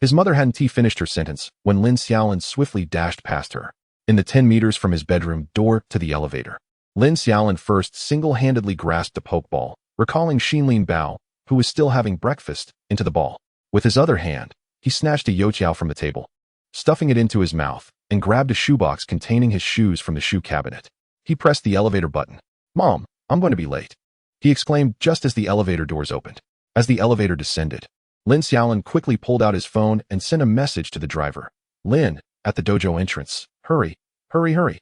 Speaker 1: His mother hadn't finished her sentence when Lin Xiaolin swiftly dashed past her. In the 10 meters from his bedroom door to the elevator, Lin Xiaolin first single-handedly grasped a pokeball, recalling Xinlin Bao, who was still having breakfast, into the ball. With his other hand, he snatched a youtiao from the table, stuffing it into his mouth, and grabbed a shoebox containing his shoes from the shoe cabinet. He pressed the elevator button. "Mom, I'm going to be late," he exclaimed just as the elevator doors opened. As the elevator descended, Lin Xiaolin quickly pulled out his phone and sent a message to the driver. "Lin, at the dojo entrance. Hurry, hurry, hurry."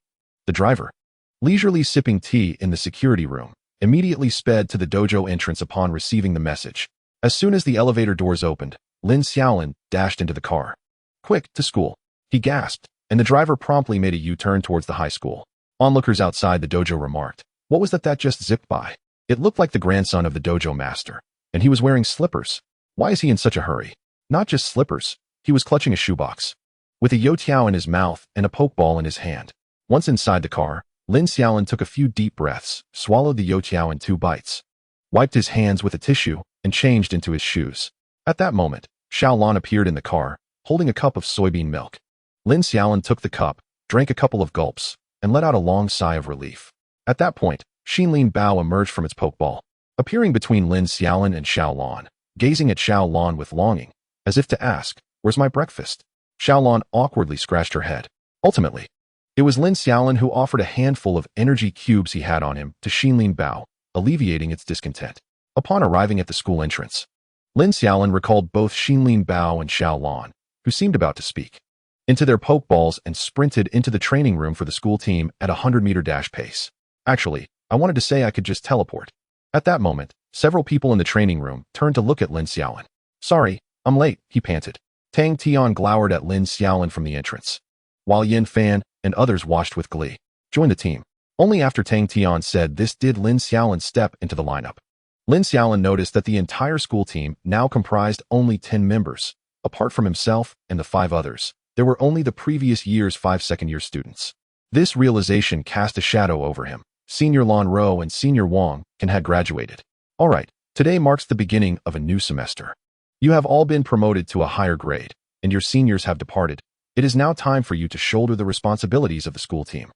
Speaker 1: The driver, leisurely sipping tea in the security room, immediately sped to the dojo entrance upon receiving the message. As soon as the elevator doors opened, Lin Xiaolin dashed into the car. "Quick, to school," he gasped, and the driver promptly made a U-turn towards the high school. Onlookers outside the dojo remarked, "What was that just zipped by? It looked like the grandson of the dojo master, and he was wearing slippers. Why is he in such a hurry?" Not just slippers, he was clutching a shoebox, with a youtiao in his mouth and a pokeball in his hand. Once inside the car, Lin Xiaolin took a few deep breaths, swallowed the youtiao in 2 bites, wiped his hands with a tissue, and changed into his shoes. At that moment, Xiaolin appeared in the car, holding a cup of soybean milk. Lin Xiaolin took the cup, drank a couple of gulps, and let out a long sigh of relief. At that point, Xinlin Bao emerged from its pokeball, appearing between Lin Xiaolin and Xiaolin, gazing at Xiaolin with longing, as if to ask, "Where's my breakfast?" Xiaolin awkwardly scratched her head. Ultimately, it was Lin Xiaolin who offered a handful of energy cubes he had on him to Xinlin Bao, alleviating its discontent. Upon arriving at the school entrance, Lin Xiaolin recalled both Xinlin Bao and Xiaolin, who seemed about to speak, into their pokeballs and sprinted into the training room for the school team at a 100-meter dash pace. "Actually, I wanted to say I could just teleport." At that moment, several people in the training room turned to look at Lin Xiaolin. "Sorry, I'm late," he panted. Tang Tian glowered at Lin Xiaolin from the entrance, while Yin Fan and others watched with glee. "Join the team." Only after Tang Tian said this did Lin Xiaolin step into the lineup. Lin Xiaolin noticed that the entire school team now comprised only 10 members. Apart from himself and the 5 others, there were only the previous year's 5 second-year students. This realization cast a shadow over him. Senior Lan Ro and Senior Wang had graduated. "All right, today marks the beginning of a new semester. You have all been promoted to a higher grade, and your seniors have departed. It is now time for you to shoulder the responsibilities of the school team."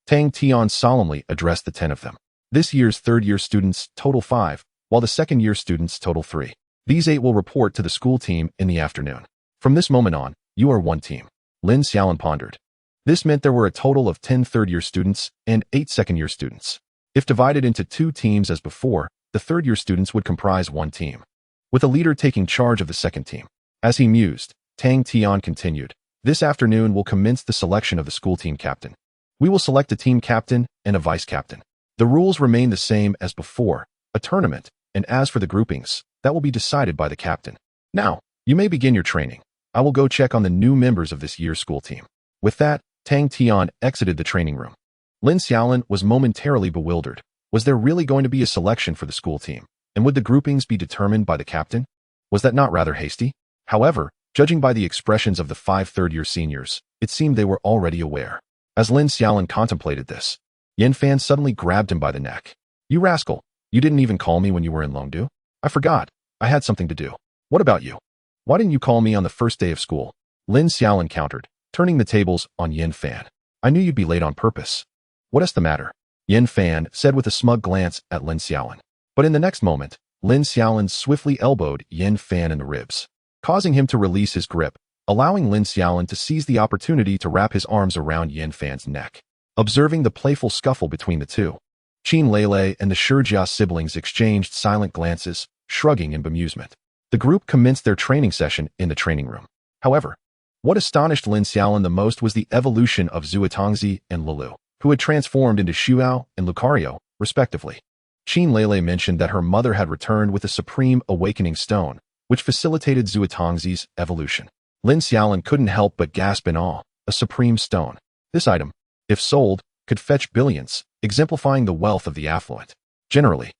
Speaker 1: Tang Tian solemnly addressed the 10 of them. This year's third-year students total 5, while the second-year students total 3. These 8 will report to the school team in the afternoon. From this moment on, you are one team. Lin Xiaolin pondered. This meant there were a total of 10 third-year students and 8 second-year students. If divided into 2 teams as before, the third-year students would comprise one team, with a leader taking charge of the second team. As he mused, Tang Tian continued, "This afternoon will commence the selection of the school team captain. We will select a team captain and a vice captain. The rules remain the same as before, a tournament, and as for the groupings, that will be decided by the captain. Now, you may begin your training. I will go check on the new members of this year's school team." With that, Tang Tian exited the training room. Lin Xiaolin was momentarily bewildered. Was there really going to be a selection for the school team? And would the groupings be determined by the captain? Was that not rather hasty? However, judging by the expressions of the 5 third-year seniors, it seemed they were already aware. As Lin Xiaolin contemplated this, Yin Fan suddenly grabbed him by the neck. "You rascal, you didn't even call me when you were in Longdu?" "I forgot. I had something to do." "What about you? Why didn't you call me on the first day of school?" Lin Xiaolin countered, turning the tables on Yin Fan. "I knew you'd be late on purpose." "What is the matter?" Yin Fan said with a smug glance at Lin Xiaolin. But in the next moment, Lin Xiaolin swiftly elbowed Yin Fan in the ribs, causing him to release his grip, allowing Lin Xiaolin to seize the opportunity to wrap his arms around Yin Fan's neck. Observing the playful scuffle between the two, Qin Lele and the Shijia siblings exchanged silent glances, shrugging in bemusement. The group commenced their training session in the training room. However, what astonished Lin Xiaolin the most was the evolution of Zuotangzi and Lulu, who had transformed into Shuao and Lucario, respectively. Qin Lele mentioned that her mother had returned with a supreme awakening stone, which facilitated Zuotongzi's evolution. Lin Xiaolin couldn't help but gasp in awe. A supreme stone. This item, if sold, could fetch billions, exemplifying the wealth of the affluent. Generally,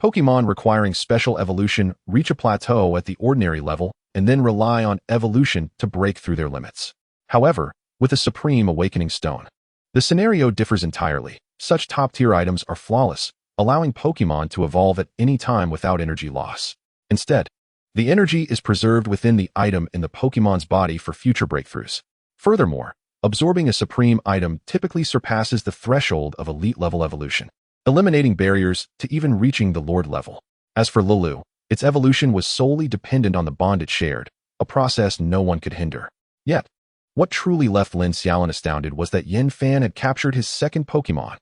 Speaker 1: Pokémon requiring special evolution reach a plateau at the ordinary level and then rely on evolution to break through their limits. However, with a supreme awakening stone, the scenario differs entirely. Such top-tier items are flawless, allowing Pokémon to evolve at any time without energy loss. Instead, the energy is preserved within the item in the Pokémon's body for future breakthroughs. Furthermore, absorbing a supreme item typically surpasses the threshold of elite-level evolution, eliminating barriers to even reaching the Lord level. As for Lulu, its evolution was solely dependent on the bond it shared, a process no one could hinder. Yet, what truly left Lin Xiaolin astounded was that Yin Fan had captured his second Pokémon,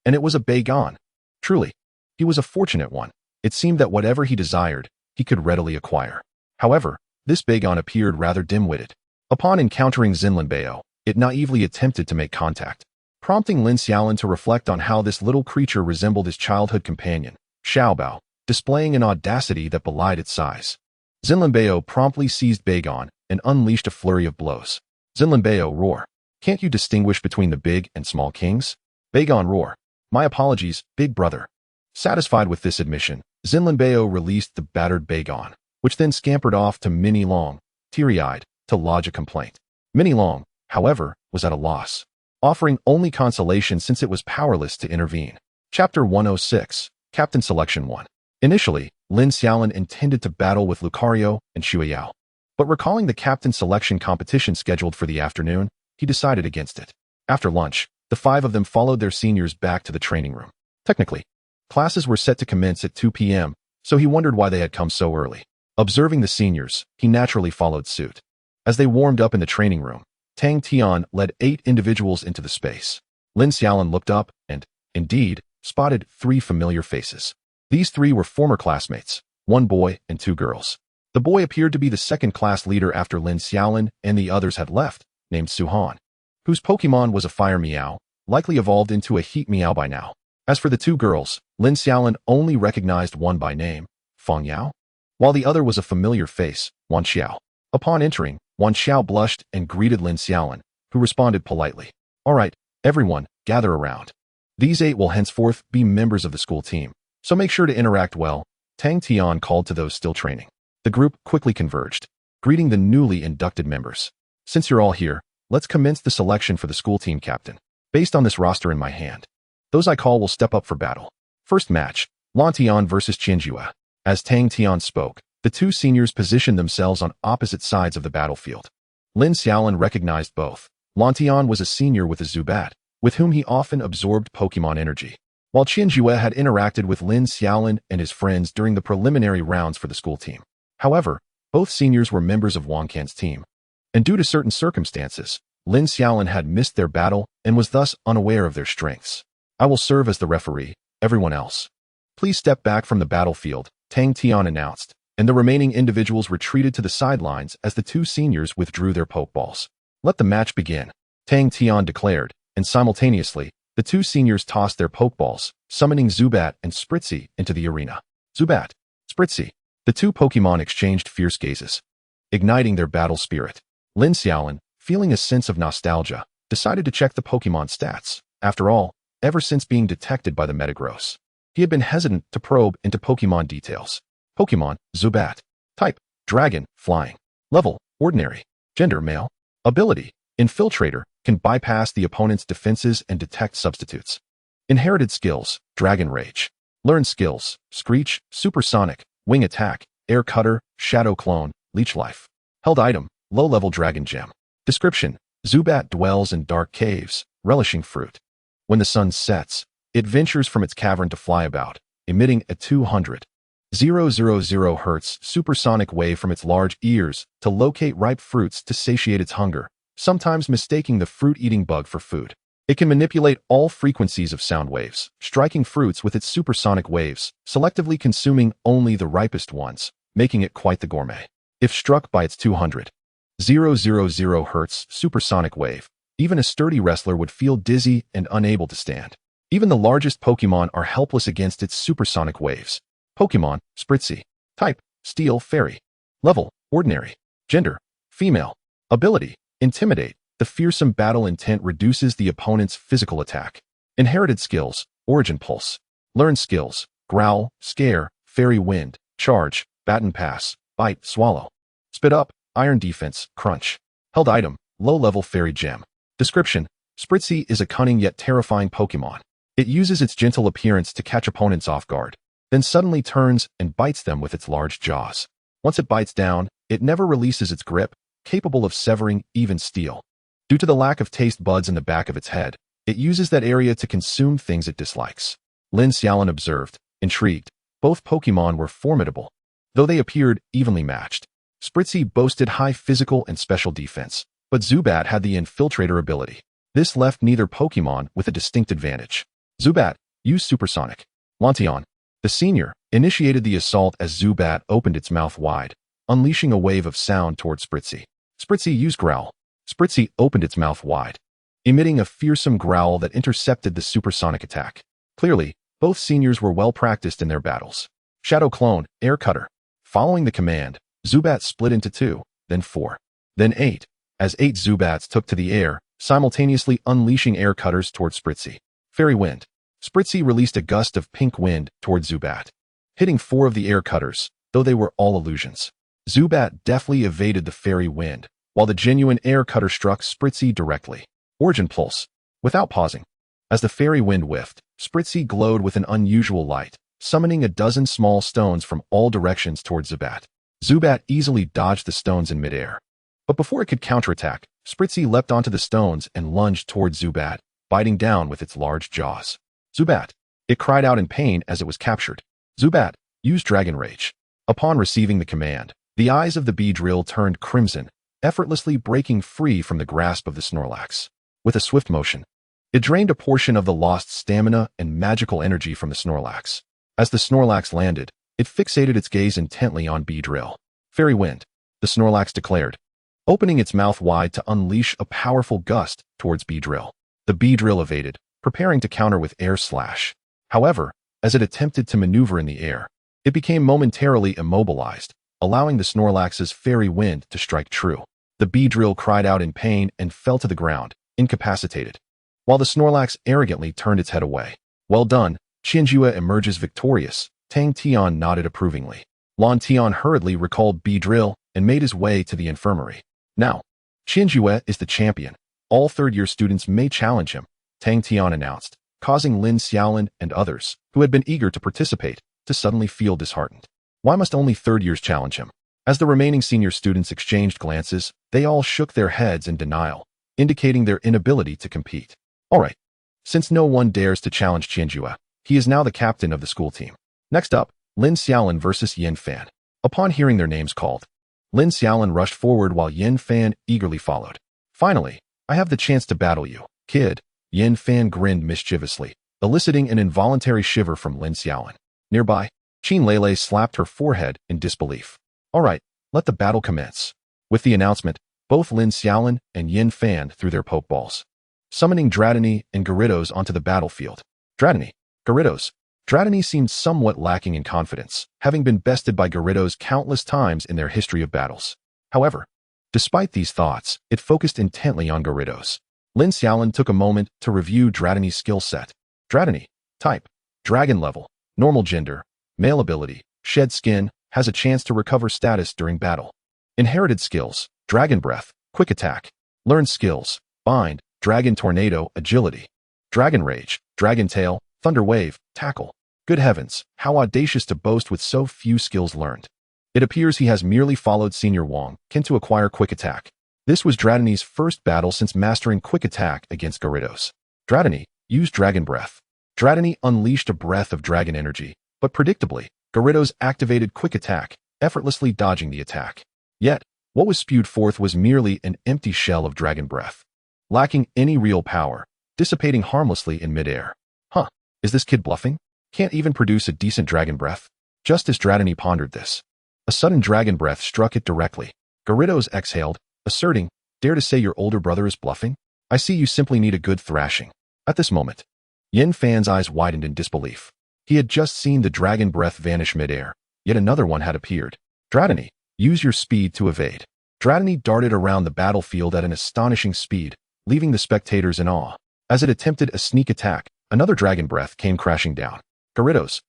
Speaker 1: and it was a Bagon. Truly, he was a fortunate one. It seemed that whatever he desired, he could readily acquire. However, this Bagon appeared rather dim-witted. Upon encountering Zinlinbeo, it naively attempted to make contact, prompting Lin Xiaolin to reflect on how this little creature resembled his childhood companion, Xiaobao, displaying an audacity that belied its size. Zinlinbeo promptly seized Bagon and unleashed a flurry of blows. Zinlinbeo roar. Can't you distinguish between the big and small kings? Bagon roar. My apologies, big brother. Satisfied with this admission, Zinlinbeo released the battered Bagon, which then scampered off to Mini Long, teary-eyed, to lodge a complaint. Mini Long, however, was at a loss, offering only consolation since it was powerless to intervene. Chapter 106, Captain Selection 1. Initially, Lin Xiaolin intended to battle with Lucario and Xueyao, but recalling the captain selection competition scheduled for the afternoon, he decided against it. After lunch, the five of them followed their seniors back to the training room. Technically, classes were set to commence at 2 p.m., so he wondered why they had come so early. Observing the seniors, he naturally followed suit. As they warmed up in the training room, Tang Tian led 8 individuals into the space. Lin Xiaolin looked up and, indeed, spotted 3 familiar faces. These 3 were former classmates, 1 boy and 2 girls. The boy appeared to be the second class leader after Lin Xiaolin and the others had left, named Suhan, whose Pokémon was a Fire Meow, likely evolved into a Heat Meow by now. As for the 2 girls, Lin Xiaolin only recognized one by name, Feng Yao, while the other was a familiar face, Wan Xiao. Upon entering, Wan Xiao blushed and greeted Lin Xiaolin, who responded politely. All right, everyone, gather around. These 8 will henceforth be members of the school team, so make sure to interact well, Tang Tian called to those still training. The group quickly converged, greeting the newly inducted members. Since you're all here, let's commence the selection for the school team captain. Based on this roster in my hand, those I call will step up for battle. First match, Lan Tian versus Qianjue. As Tang Tian spoke, the 2 seniors positioned themselves on opposite sides of the battlefield. Lin Xiaolin recognized both. Lan Tian was a senior with a Zubat, with whom he often absorbed Pokémon energy, while Qianjue had interacted with Lin Xiaolin and his friends during the preliminary rounds for the school team. However, both seniors were members of Wang Can's team, and due to certain circumstances, Lin Xiaolin had missed their battle and was thus unaware of their strengths. I will serve as the referee, everyone else. Please step back from the battlefield, Tang Tian announced, and the remaining individuals retreated to the sidelines as the 2 seniors withdrew their Pokeballs. Let the match begin, Tang Tian declared, and simultaneously, the 2 seniors tossed their Pokeballs, summoning Zubat and Spritzee into the arena. Zubat, Spritzee. The 2 Pokémon exchanged fierce gazes, igniting their battle spirit. Lin Xiaolin, feeling a sense of nostalgia, decided to check the Pokémon stats. After all, ever since being detected by the Metagross, he had been hesitant to probe into Pokémon details. Pokémon, Zubat. Type, Dragon, Flying. Level, Ordinary. Gender, Male. Ability, Infiltrator, can bypass the opponent's defenses and detect substitutes. Inherited skills, Dragon Rage. Learned skills, Screech, Supersonic, Wing Attack, Air Cutter, Shadow Clone, Leech Life. Held item, low-level Dragon Gem. Description, Zubat dwells in dark caves, relishing fruit. When the sun sets, it ventures from its cavern to fly about, emitting a 200,000 Hz supersonic wave from its large ears to locate ripe fruits to satiate its hunger, sometimes mistaking the fruit-eating bug for food. It can manipulate all frequencies of sound waves, striking fruits with its supersonic waves, selectively consuming only the ripest ones, making it quite the gourmet. If struck by its 200,000 Hz supersonic wave, even a sturdy wrestler would feel dizzy and unable to stand. Even the largest Pokémon are helpless against its supersonic waves. Pokémon, Spritzy. Type, Steel Fairy. Level, Ordinary. Gender, Female. Ability, Intimidate. The fearsome battle intent reduces the opponent's physical attack. Inherited skills, Origin Pulse. Learned skills, Growl, Scare, Fairy Wind, Charge, Baton Pass, Bite, Swallow. Spit Up, Iron Defense, Crunch. Held item, Low-level Fairy Gem. Description: Spritzy is a cunning yet terrifying Pokémon. It uses its gentle appearance to catch opponents off guard, then suddenly turns and bites them with its large jaws. Once it bites down, it never releases its grip, capable of severing even steel. Due to the lack of taste buds in the back of its head, it uses that area to consume things it dislikes. Lin Xiaolin observed, intrigued. Both Pokémon were formidable, though they appeared evenly matched. Spritzy boasted high physical and special defense, but Zubat had the Infiltrator ability. This left neither Pokémon with a distinct advantage. Zubat used Supersonic. Lantion, the senior, initiated the assault as Zubat opened its mouth wide, unleashing a wave of sound toward Spritzy. Spritzy used Growl. Spritzy opened its mouth wide, emitting a fearsome growl that intercepted the supersonic attack. Clearly, both seniors were well practiced in their battles. Shadow Clone, Air Cutter. Following the command, Zubat split into 2, then 4, then 8, as 8 Zubats took to the air, simultaneously unleashing air cutters toward Spritzy. Fairy Wind. Spritzy released a gust of pink wind toward Zubat, hitting 4 of the air cutters, though they were all illusions. Zubat deftly evaded the Fairy Wind, while the genuine air cutter struck Spritzy directly. Origin Pulse. Without pausing, as the Fairy Wind whiffed, Spritzy glowed with an unusual light, summoning a dozen small stones from all directions towards Zubat. Zubat easily dodged the stones in midair. But before it could counterattack, Spritzy leapt onto the stones and lunged towards Zubat, biting down with its large jaws. Zubat! It cried out in pain as it was captured. Zubat used Dragon Rage. Upon receiving the command, the eyes of the Beedrill turned crimson, effortlessly breaking free from the grasp of the Snorlax. With a swift motion, it drained a portion of the lost stamina and magical energy from the Snorlax. As the Snorlax landed, it fixated its gaze intently on Beedrill. Fairy Wind, the Snorlax declared, opening its mouth wide to unleash a powerful gust towards Beedrill. The Beedrill evaded, preparing to counter with Air Slash. However, as it attempted to maneuver in the air, it became momentarily immobilized, allowing the Snorlax's Fairy Wind to strike true. The Beedrill cried out in pain and fell to the ground, incapacitated, while the Snorlax arrogantly turned its head away. Well done, Qianjue emerges victorious. Tang Tian nodded approvingly. Lan Tian hurriedly recalled Beedrill and made his way to the infirmary. Now, Qianjue is the champion. All third-year students may challenge him, Tang Tian announced, causing Lin Xiaolin and others, who had been eager to participate, to suddenly feel disheartened. Why must only third-years challenge him? As the remaining senior students exchanged glances, they all shook their heads in denial, indicating their inability to compete. All right. Since no one dares to challenge Qianjue, he is now the captain of the school team. Next up, Lin Xiaolin versus Yin Fan. Upon hearing their names called, Lin Xiaolin rushed forward while Yin Fan eagerly followed. Finally, I have the chance to battle you, kid. Yin Fan grinned mischievously, eliciting an involuntary shiver from Lin Xiaolin. Nearby, Qin Lele slapped her forehead in disbelief. All right, let the battle commence. With the announcement, both Lin Xiaolin and Yin Fan threw their Pokeballs, summoning Dratini and Gyarados onto the battlefield. Dratini, Gyarados. Dratini seemed somewhat lacking in confidence, having been bested by Gyarados countless times in their history of battles. However, despite these thoughts, it focused intently on Gyarados. Lin Xiaolin took a moment to review Dratini's skill set. Dratini, type, dragon level, normal gender, male ability, shed skin, has a chance to recover status during battle. Inherited skills, Dragon Breath, quick attack. Learned skills, bind, Dragon Tornado, agility. Dragon Rage, Dragon Tail, Thunder Wave, tackle. Good heavens, how audacious to boast with so few skills learned. It appears he has merely followed Senior Wong Ken to acquire quick attack. This was Dratini's first battle since mastering quick attack against Gyarados. Dratini used Dragon Breath. Dratini unleashed a breath of dragon energy, but predictably, Gyarados activated quick attack, effortlessly dodging the attack. Yet, what was spewed forth was merely an empty shell of dragon breath, lacking any real power, dissipating harmlessly in midair. Huh, is this kid bluffing? Can't even produce a decent dragon breath? Just as Dratini pondered this, a sudden dragon breath struck it directly. Gyarados exhaled, asserting, dare to say your older brother is bluffing? I see you simply need a good thrashing. At this moment, Yin Fan's eyes widened in disbelief. He had just seen the dragon breath vanish midair, yet another one had appeared. Dratini, use your speed to evade. Dratini darted around the battlefield at an astonishing speed, leaving the spectators in awe. As it attempted a sneak attack, another dragon breath came crashing down. Gyarados!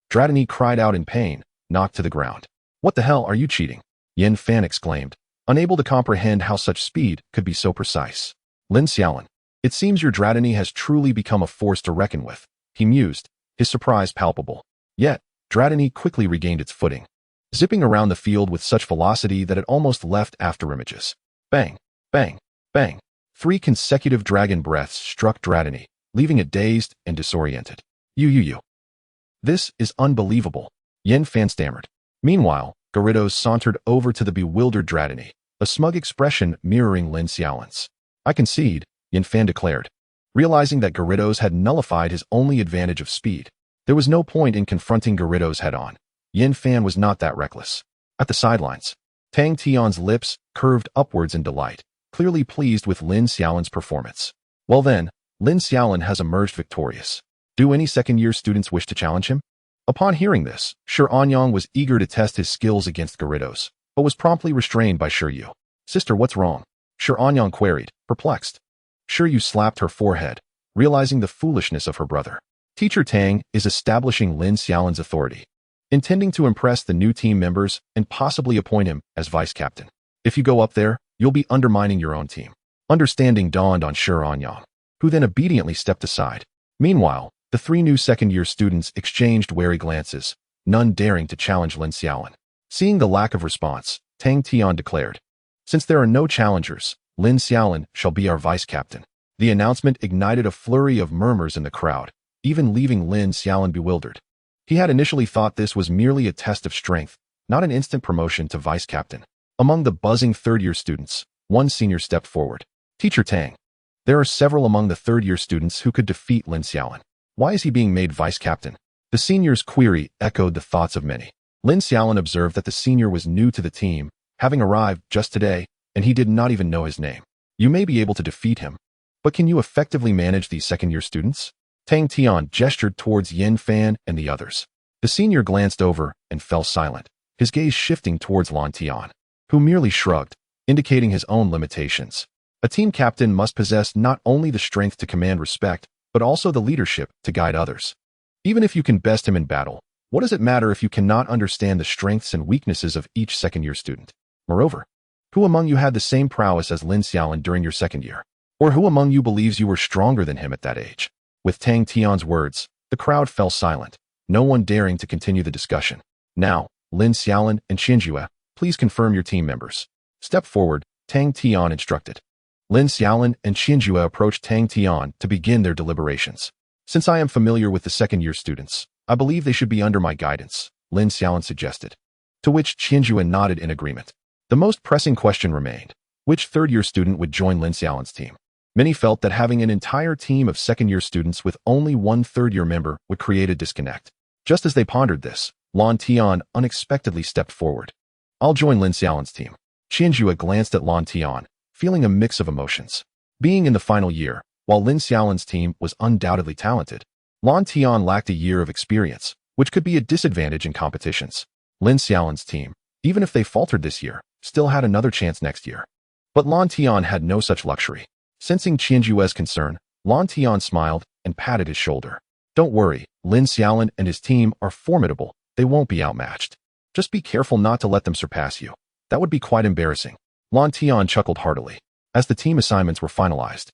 Speaker 1: Dratini cried out in pain, knocked to the ground. What the hell are you cheating? Yin Fan exclaimed, unable to comprehend how such speed could be so precise. Lin Xiaolin, it seems your Dratini has truly become a force to reckon with, he mused, his surprise palpable. Yet, Dratini quickly regained its footing, zipping around the field with such velocity that it almost left afterimages. Bang, bang, bang. 3 consecutive dragon breaths struck Dratini, leaving it dazed and disoriented. You. This is unbelievable, Yin Fan stammered. Meanwhile, Gyarados sauntered over to the bewildered Dratini, a smug expression mirroring Lin Xiaolin's. I concede, Yin Fan declared. Realizing that Gyarados had nullified his only advantage of speed, there was no point in confronting Gyarados head-on. Yin Fan was not that reckless. At the sidelines, Tang Tion's lips curved upwards in delight, clearly pleased with Lin Xiaolin's performance. Well then, Lin Xiaolin has emerged victorious. Do any second-year students wish to challenge him? Upon hearing this, Shi Anyang was eager to test his skills against Gyarados, but was promptly restrained by Shi Yu. Sister, what's wrong? Shi Anyang queried, perplexed. Shi Yu slapped her forehead, realizing the foolishness of her brother. Teacher Tang is establishing Lin Xiaolin's authority, intending to impress the new team members and possibly appoint him as vice-captain. If you go up there, you'll be undermining your own team. Understanding dawned on Shi Anyang, who then obediently stepped aside. Meanwhile, the 3 new second-year students exchanged wary glances, none daring to challenge Lin Xiaolin. Seeing the lack of response, Tang Tian declared, since there are no challengers, Lin Xiaolin shall be our vice-captain. The announcement ignited a flurry of murmurs in the crowd, even leaving Lin Xiaolin bewildered. He had initially thought this was merely a test of strength, not an instant promotion to vice-captain. Among the buzzing third-year students, one senior stepped forward. Teacher Tang, there are several among the third-year students who could defeat Lin Xiaolin. Why is he being made vice-captain? The senior's query echoed the thoughts of many. Lin Xiaolin observed that the senior was new to the team, having arrived just today, and he did not even know his name. You may be able to defeat him, but can you effectively manage these second-year students? Tang Tian gestured towards Yin Fan and the others. The senior glanced over and fell silent, his gaze shifting towards Lan Tian, who merely shrugged, indicating his own limitations. A team captain must possess not only the strength to command respect, but also the leadership to guide others. Even if you can best him in battle, what does it matter if you cannot understand the strengths and weaknesses of each second-year student? Moreover, who among you had the same prowess as Lin Xiaolin during your second year? Or who among you believes you were stronger than him at that age? With Tang Tian's words, the crowd fell silent, no one daring to continue the discussion. Now, Lin Xiaolin and Qianjue, please confirm your team members. Step forward, Tang Tian instructed. Lin Xiaolin and Qianjue approached Tang Tian to begin their deliberations. Since I am familiar with the second-year students, I believe they should be under my guidance, Lin Xiaolin suggested. To which Qianjue nodded in agreement. The most pressing question remained. Which third-year student would join Lin Xiaolin's team? Many felt that having an entire team of second-year students with only one third-year member would create a disconnect. Just as they pondered this, Lan Tian unexpectedly stepped forward. I'll join Lin Xiaolin's team. Qianjue glanced at Lan Tian, feeling a mix of emotions. Being in the final year, while Lin Xiaolin's team was undoubtedly talented, Lan Tian lacked a year of experience, which could be a disadvantage in competitions. Lin Xiaolin's team, even if they faltered this year, still had another chance next year. But Lan Tian had no such luxury. Sensing Qianjue's concern, Lan Tian smiled and patted his shoulder. Don't worry, Lin Xiaolin and his team are formidable. They won't be outmatched. Just be careful not to let them surpass you. That would be quite embarrassing. Lan Tian chuckled heartily. As the team assignments were finalized,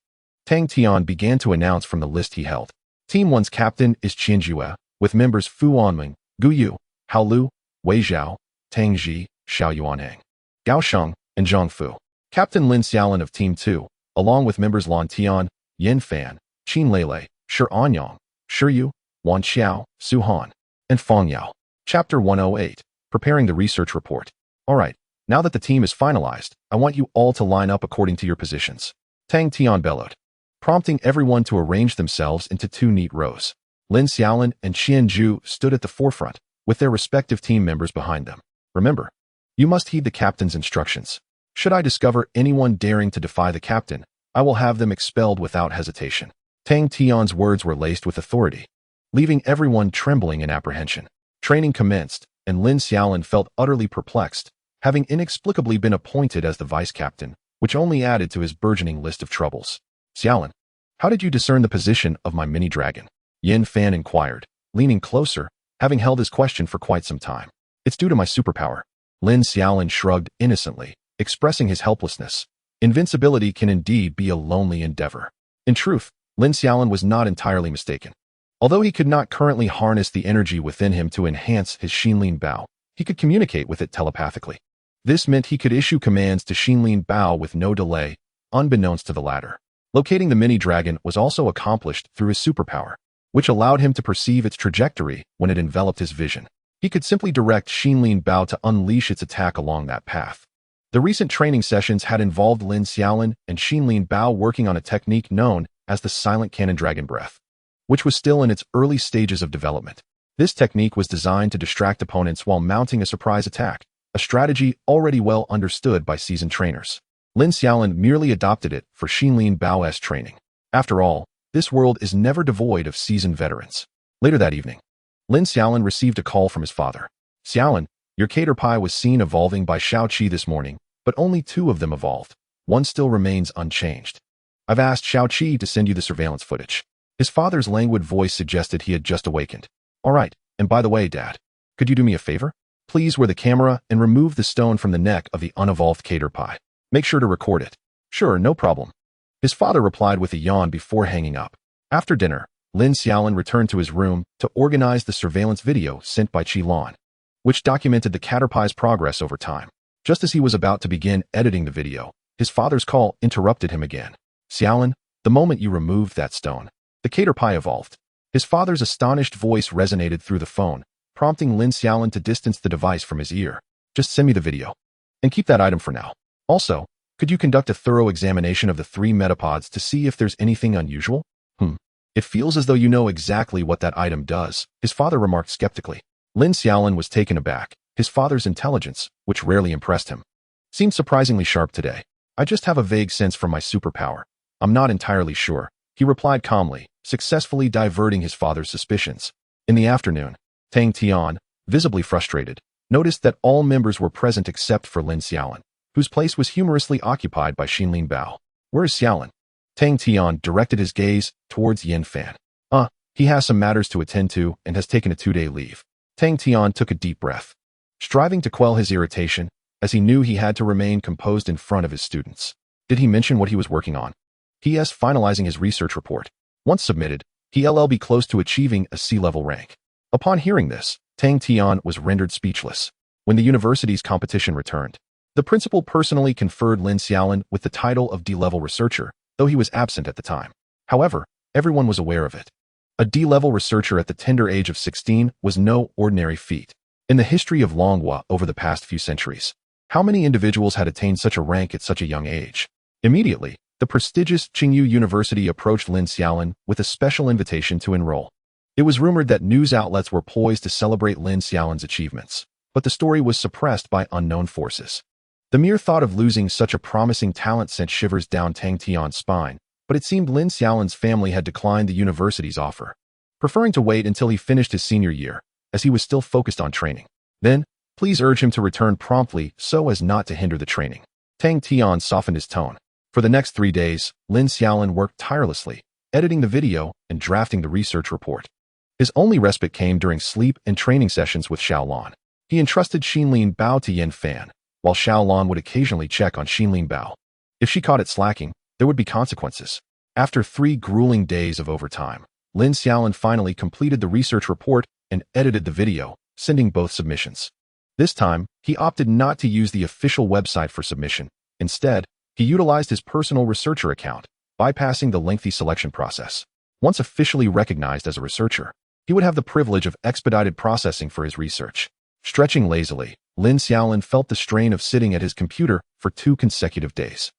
Speaker 1: Tang Tian began to announce from the list he held. Team 1's captain is Qianjue, with members Fu Anming, Gu Yu, Hao Lu, Wei Zhao, Tang Ji, Xiao Yuanhang, Gao Sheng, and Zhang Fu. Captain Lin Xiaolin of Team 2, along with members Lan Tian, Yin Fan, Qin Lele, Shi Anyang, Shi Yu, Wan Xiao, Su Han, and Feng Yao. Chapter 108. Preparing the research report. Alright, now that the team is finalized, I want you all to line up according to your positions. Tang Tian bellowed, prompting everyone to arrange themselves into 2 neat rows. Lin Xiaolin and Qianjue stood at the forefront, with their respective team members behind them. Remember, you must heed the captain's instructions. Should I discover anyone daring to defy the captain, I will have them expelled without hesitation. Tang Tian's words were laced with authority, leaving everyone trembling in apprehension. Training commenced, and Lin Xiaolin felt utterly perplexed, having inexplicably been appointed as the vice captain, which only added to his burgeoning list of troubles. Xiaolin, how did you discern the position of my mini-dragon? Yin Fan inquired, leaning closer, having held his question for quite some time. It's due to my superpower. Lin Xiaolin shrugged innocently, expressing his helplessness. Invincibility can indeed be a lonely endeavor. In truth, Lin Xiaolin was not entirely mistaken. Although he could not currently harness the energy within him to enhance his Xinlin Bao, he could communicate with it telepathically. This meant he could issue commands to Xinlin Bao with no delay, unbeknownst to the latter. Locating the mini-dragon was also accomplished through his superpower, which allowed him to perceive its trajectory when it enveloped his vision. He could simply direct Xinlin Bao to unleash its attack along that path. The recent training sessions had involved Lin Xiaolin and Xinlin Bao working on a technique known as the silent cannon dragon breath, which was still in its early stages of development. This technique was designed to distract opponents while mounting a surprise attack, a strategy already well understood by seasoned trainers. Lin Xiaolin merely adopted it for Xinlin Bao's training. After all, this world is never devoid of seasoned veterans. Later that evening, Lin Xiaolin received a call from his father. Xiaolin, your caterpie was seen evolving by Xiaoqi this morning, but only 2 of them evolved. One still remains unchanged. I've asked Xiaoqi to send you the surveillance footage. His father's languid voice suggested he had just awakened. All right, and by the way, Dad, could you do me a favor? Please wear the camera and remove the stone from the neck of the unevolved caterpie. Make sure to record it. Sure, no problem. His father replied with a yawn before hanging up. After dinner, Lin Xiaolin returned to his room to organize the surveillance video sent by Qi, which documented the caterpie's progress over time. Just as he was about to begin editing the video, his father's call interrupted him again. Xiaolin, the moment you removed that stone, the caterpie evolved. His father's astonished voice resonated through the phone, prompting Lin Xiaolin to distance the device from his ear. Just send me the video. And keep that item for now. Also, could you conduct a thorough examination of the 3 metapods to see if there's anything unusual? It feels as though you know exactly what that item does, his father remarked skeptically. Lin Xiaolin was taken aback. His father's intelligence, which rarely impressed him, seemed surprisingly sharp today. I just have a vague sense from my superpower. I'm not entirely sure, he replied calmly, successfully diverting his father's suspicions. In the afternoon, Tang Tian, visibly frustrated, noticed that all members were present except for Lin Xiaolin, whose place was humorously occupied by Xinlin Bao. Where is Xiaolin? Tang Tian directed his gaze towards Yin Fan. He has some matters to attend to and has taken a 2-day leave. Tang Tian took a deep breath, striving to quell his irritation, as he knew he had to remain composed in front of his students. Did he mention what he was working on? He is finalizing his research report. Once submitted, he'll be close to achieving a C-level rank. Upon hearing this, Tang Tian was rendered speechless. When the university's competition returned, the principal personally conferred Lin Xiaolin with the title of D-level researcher, though he was absent at the time. However, everyone was aware of it. A D-level researcher at the tender age of 16 was no ordinary feat. In the history of Longhua over the past few centuries, how many individuals had attained such a rank at such a young age? Immediately, the prestigious Qingyu University approached Lin Xiaolin with a special invitation to enroll. It was rumored that news outlets were poised to celebrate Lin Xiaolin's achievements, but the story was suppressed by unknown forces. The mere thought of losing such a promising talent sent shivers down Tang Tian's spine, but it seemed Lin Xiaolin's family had declined the university's offer, preferring to wait until he finished his senior year, as he was still focused on training. Then, please urge him to return promptly so as not to hinder the training. Tang Tian softened his tone. For the next 3 days, Lin Xiaolin worked tirelessly, editing the video and drafting the research report. His only respite came during sleep and training sessions with Xiaolin. He entrusted Xinlin Bao to Yin Fan, while Xiaolin would occasionally check on Xinlin Bao. If she caught it slacking, there would be consequences. After 3 grueling days of overtime, Lin Xiaolin finally completed the research report and edited the video, sending both submissions. This time, he opted not to use the official website for submission. Instead, he utilized his personal researcher account, bypassing the lengthy selection process. Once officially recognized as a researcher, he would have the privilege of expedited processing for his research. Stretching lazily, Lin Xiaolin felt the strain of sitting at his computer for 2 consecutive days.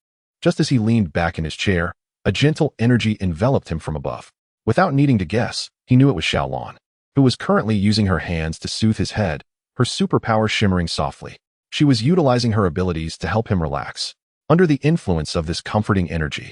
Speaker 1: Just as he leaned back in his chair, a gentle energy enveloped him from above. Without needing to guess, he knew it was Xiaolin, who was currently using her hands to soothe his head, her superpower shimmering softly. She was utilizing her abilities to help him relax. Under the influence of this comforting energy,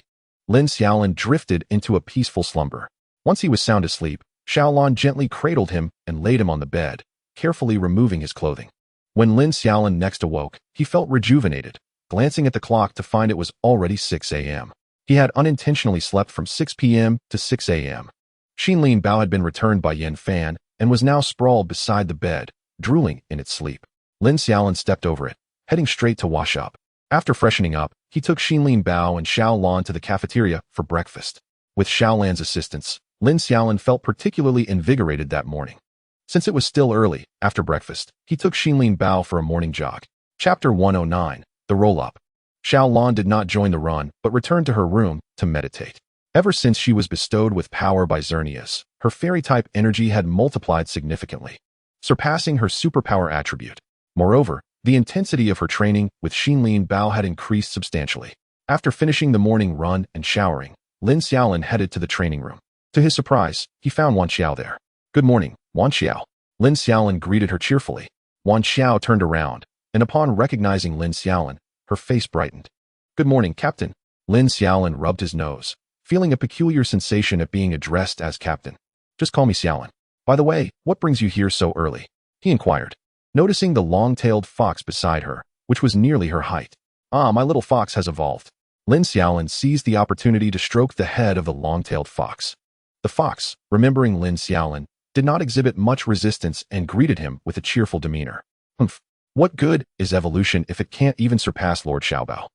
Speaker 1: Lin Xiaolin drifted into a peaceful slumber. Once he was sound asleep, Xiaolin gently cradled him and laid him on the bed, carefully removing his clothing. When Lin Xiaolin next awoke, he felt rejuvenated, glancing at the clock to find it was already 6 a.m. He had unintentionally slept from 6 p.m. to 6 a.m. Xinlin Bao had been returned by Yan Fan and was now sprawled beside the bed, drooling in its sleep. Lin Xiaolin stepped over it, heading straight to wash up. After freshening up, he took Xinlin Bao and Xiaolan to the cafeteria for breakfast. With Xiaolan's assistance, Lin Xiaolin felt particularly invigorated that morning. Since it was still early, after breakfast, he took Xinlin Bao for a morning jog. Chapter 109, The Roll-Up. Xiaolan did not join the run, but returned to her room to meditate. Ever since she was bestowed with power by Xerneas, her fairy-type energy had multiplied significantly, surpassing her superpower attribute. Moreover, the intensity of her training with Xinlin Bao had increased substantially. After finishing the morning run and showering, Lin Xiaolin headed to the training room. To his surprise, he found Wan Xiao there. "Good morning, Wan Xiao." Lin Xiaolin greeted her cheerfully. Wan Xiao turned around, and upon recognizing Lin Xiaolin, her face brightened. "Good morning, Captain." Lin Xiaolin rubbed his nose, feeling a peculiar sensation at being addressed as Captain. "Just call me Xiaolin. By the way, what brings you here so early?" he inquired, noticing the long-tailed fox beside her, which was nearly her height. "Ah, my little fox has evolved." Lin Xiaolin seized the opportunity to stroke the head of the long-tailed fox. The fox, remembering Lin Xiaolin, did not exhibit much resistance and greeted him with a cheerful demeanor. "Humph. What good is evolution if it can't even surpass Lord Xiaobao?"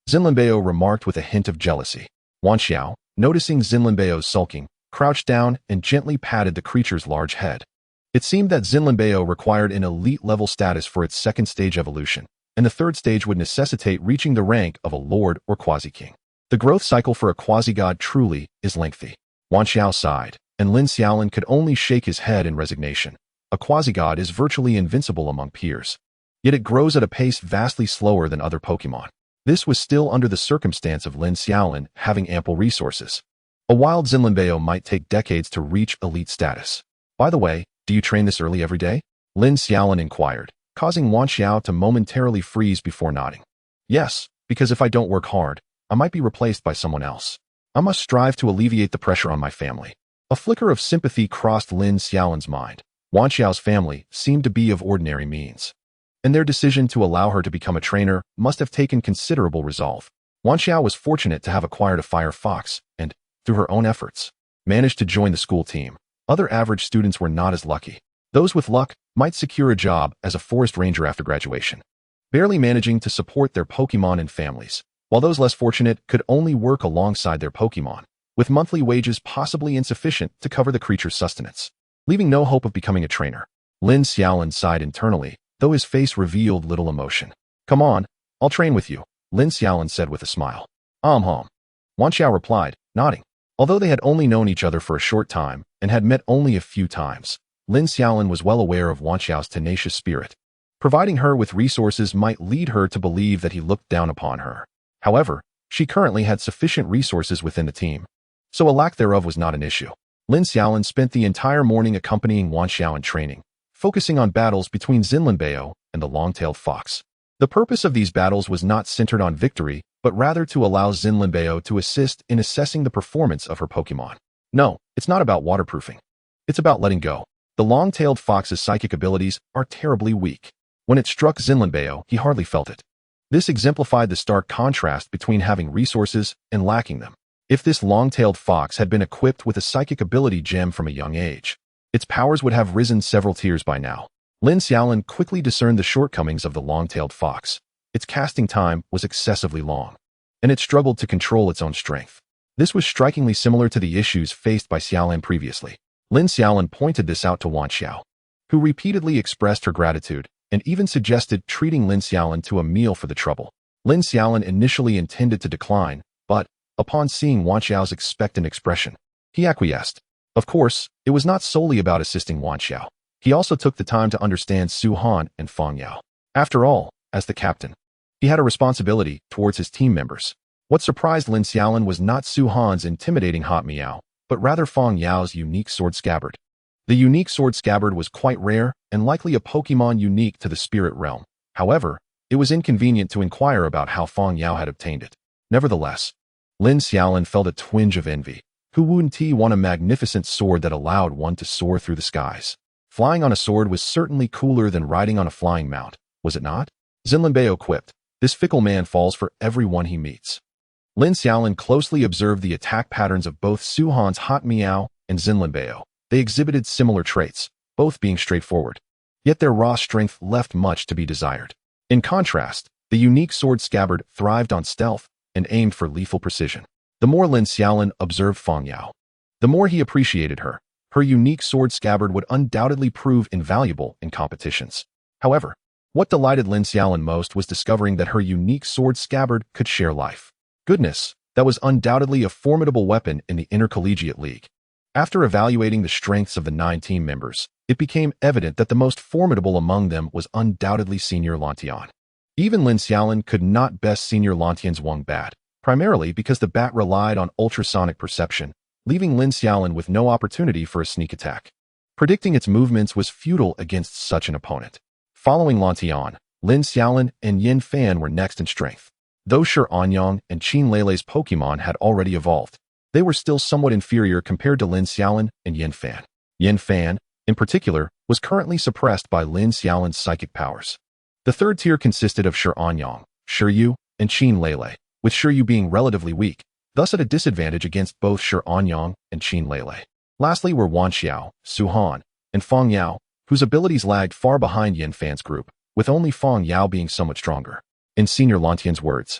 Speaker 1: Zinlinbeo remarked with a hint of jealousy. Wan Xiao, noticing Zinlinbeo's sulking, crouched down and gently patted the creature's large head. It seemed that Zinlinbeo required an elite-level status for its second-stage evolution, and the third stage would necessitate reaching the rank of a lord or quasi-king. The growth cycle for a quasi-god truly is lengthy. Wan Xiao sighed, and Lin Xiaolin could only shake his head in resignation. A quasi-god is virtually invincible among peers. Yet it grows at a pace vastly slower than other Pokémon. This was still under the circumstance of Lin Xiaolin having ample resources. A wild Zinlinbeo might take decades to reach elite status. "By the way, do you train this early every day?" Lin Xiaolin inquired, causing Wan Xiao to momentarily freeze before nodding. "Yes, because if I don't work hard, I might be replaced by someone else. I must strive to alleviate the pressure on my family." A flicker of sympathy crossed Lin Xiaolin's mind. Wan Xiao's family seemed to be of ordinary means, and their decision to allow her to become a trainer must have taken considerable resolve. Wan Xiao was fortunate to have acquired a fire fox and, through her own efforts, managed to join the school team. Other average students were not as lucky. Those with luck might secure a job as a forest ranger after graduation, barely managing to support their Pokémon and families, while those less fortunate could only work alongside their Pokémon, with monthly wages possibly insufficient to cover the creature's sustenance, leaving no hope of becoming a trainer. Lin Xiaolin sighed internally, though his face revealed little emotion. "Come on, I'll train with you," Lin Xiaolin said with a smile. Wan Xiao replied, nodding. Although they had only known each other for a short time and had met only a few times, Lin Xiaolin was well aware of Wan Xiao's tenacious spirit. Providing her with resources might lead her to believe that he looked down upon her. However, she currently had sufficient resources within the team, so a lack thereof was not an issue. Lin Xiaolin spent the entire morning accompanying Wan Xiao in training, focusing on battles between Zinlinbeo and the long-tailed fox. The purpose of these battles was not centered on victory, but rather to allow Zinlinbeo to assist in assessing the performance of her Pokémon. No, it's not about waterproofing. It's about letting go. The long-tailed fox's psychic abilities are terribly weak. When it struck Zinlinbeo, he hardly felt it. This exemplified the stark contrast between having resources and lacking them. If this long-tailed fox had been equipped with a psychic ability gem from a young age, its powers would have risen several tiers by now. Lin Xiaolin quickly discerned the shortcomings of the long-tailed fox. Its casting time was excessively long, and it struggled to control its own strength. This was strikingly similar to the issues faced by Xiaolin previously. Lin Xiaolin pointed this out to Wan Xiao, who repeatedly expressed her gratitude and even suggested treating Lin Xiaolin to a meal for the trouble. Lin Xiaolin initially intended to decline, but, upon seeing Wan Xiao's expectant expression, he acquiesced. Of course, it was not solely about assisting Wan Xiao. He also took the time to understand Su Han and Fang Yao. After all, as the captain, he had a responsibility towards his team members. What surprised Lin Xiaolin was not Su Han's intimidating hot meow, but rather Fang Yao's unique sword scabbard. The unique sword scabbard was quite rare and likely a Pokémon unique to the spirit realm. However, it was inconvenient to inquire about how Fang Yao had obtained it. Nevertheless, Lin Xiaolin felt a twinge of envy. Who wouldn't he want a magnificent sword that allowed one to soar through the skies? Flying on a sword was certainly cooler than riding on a flying mount, was it not? Zinlinbei quipped. This fickle man falls for everyone he meets. Lin Xiaolin closely observed the attack patterns of both Su Han's Hot Meow and Zinlinbei. They exhibited similar traits, both being straightforward. Yet their raw strength left much to be desired. In contrast, the unique sword scabbard thrived on stealth and aimed for lethal precision. The more Lin Xiaolin observed Fang Yao, the more he appreciated her. Her unique sword scabbard would undoubtedly prove invaluable in competitions. However, what delighted Lin Xiaolin most was discovering that her unique sword scabbard could share life. Goodness, that was undoubtedly a formidable weapon in the intercollegiate league. After evaluating the strengths of the 9 team members, it became evident that the most formidable among them was undoubtedly Senior Lantian. Even Lin Xiaolin could not best Senior Lantian's Wang Bat, primarily because the bat relied on ultrasonic perception, leaving Lin Xiaolin with no opportunity for a sneak attack. Predicting its movements was futile against such an opponent. Following Lantian, Lin Xiaolin and Yin Fan were next in strength. Though Shi Anyang and Qin Leilei's Pokémon had already evolved, they were still somewhat inferior compared to Lin Xiaolin and Yin Fan. Yin Fan, in particular, was currently suppressed by Lin Xiaolin's psychic powers. The third tier consisted of Shi Anyang, Shi Yu, and Qin Leilei, with Shi Yu being relatively weak, thus at a disadvantage against both Shi Anyang and Qin Leilei. Lastly were Wan Xiao, Su Han, and Fang Yao, whose abilities lagged far behind Yin Fan's group, with only Fang Yao being somewhat stronger. In Senior Lantian's words,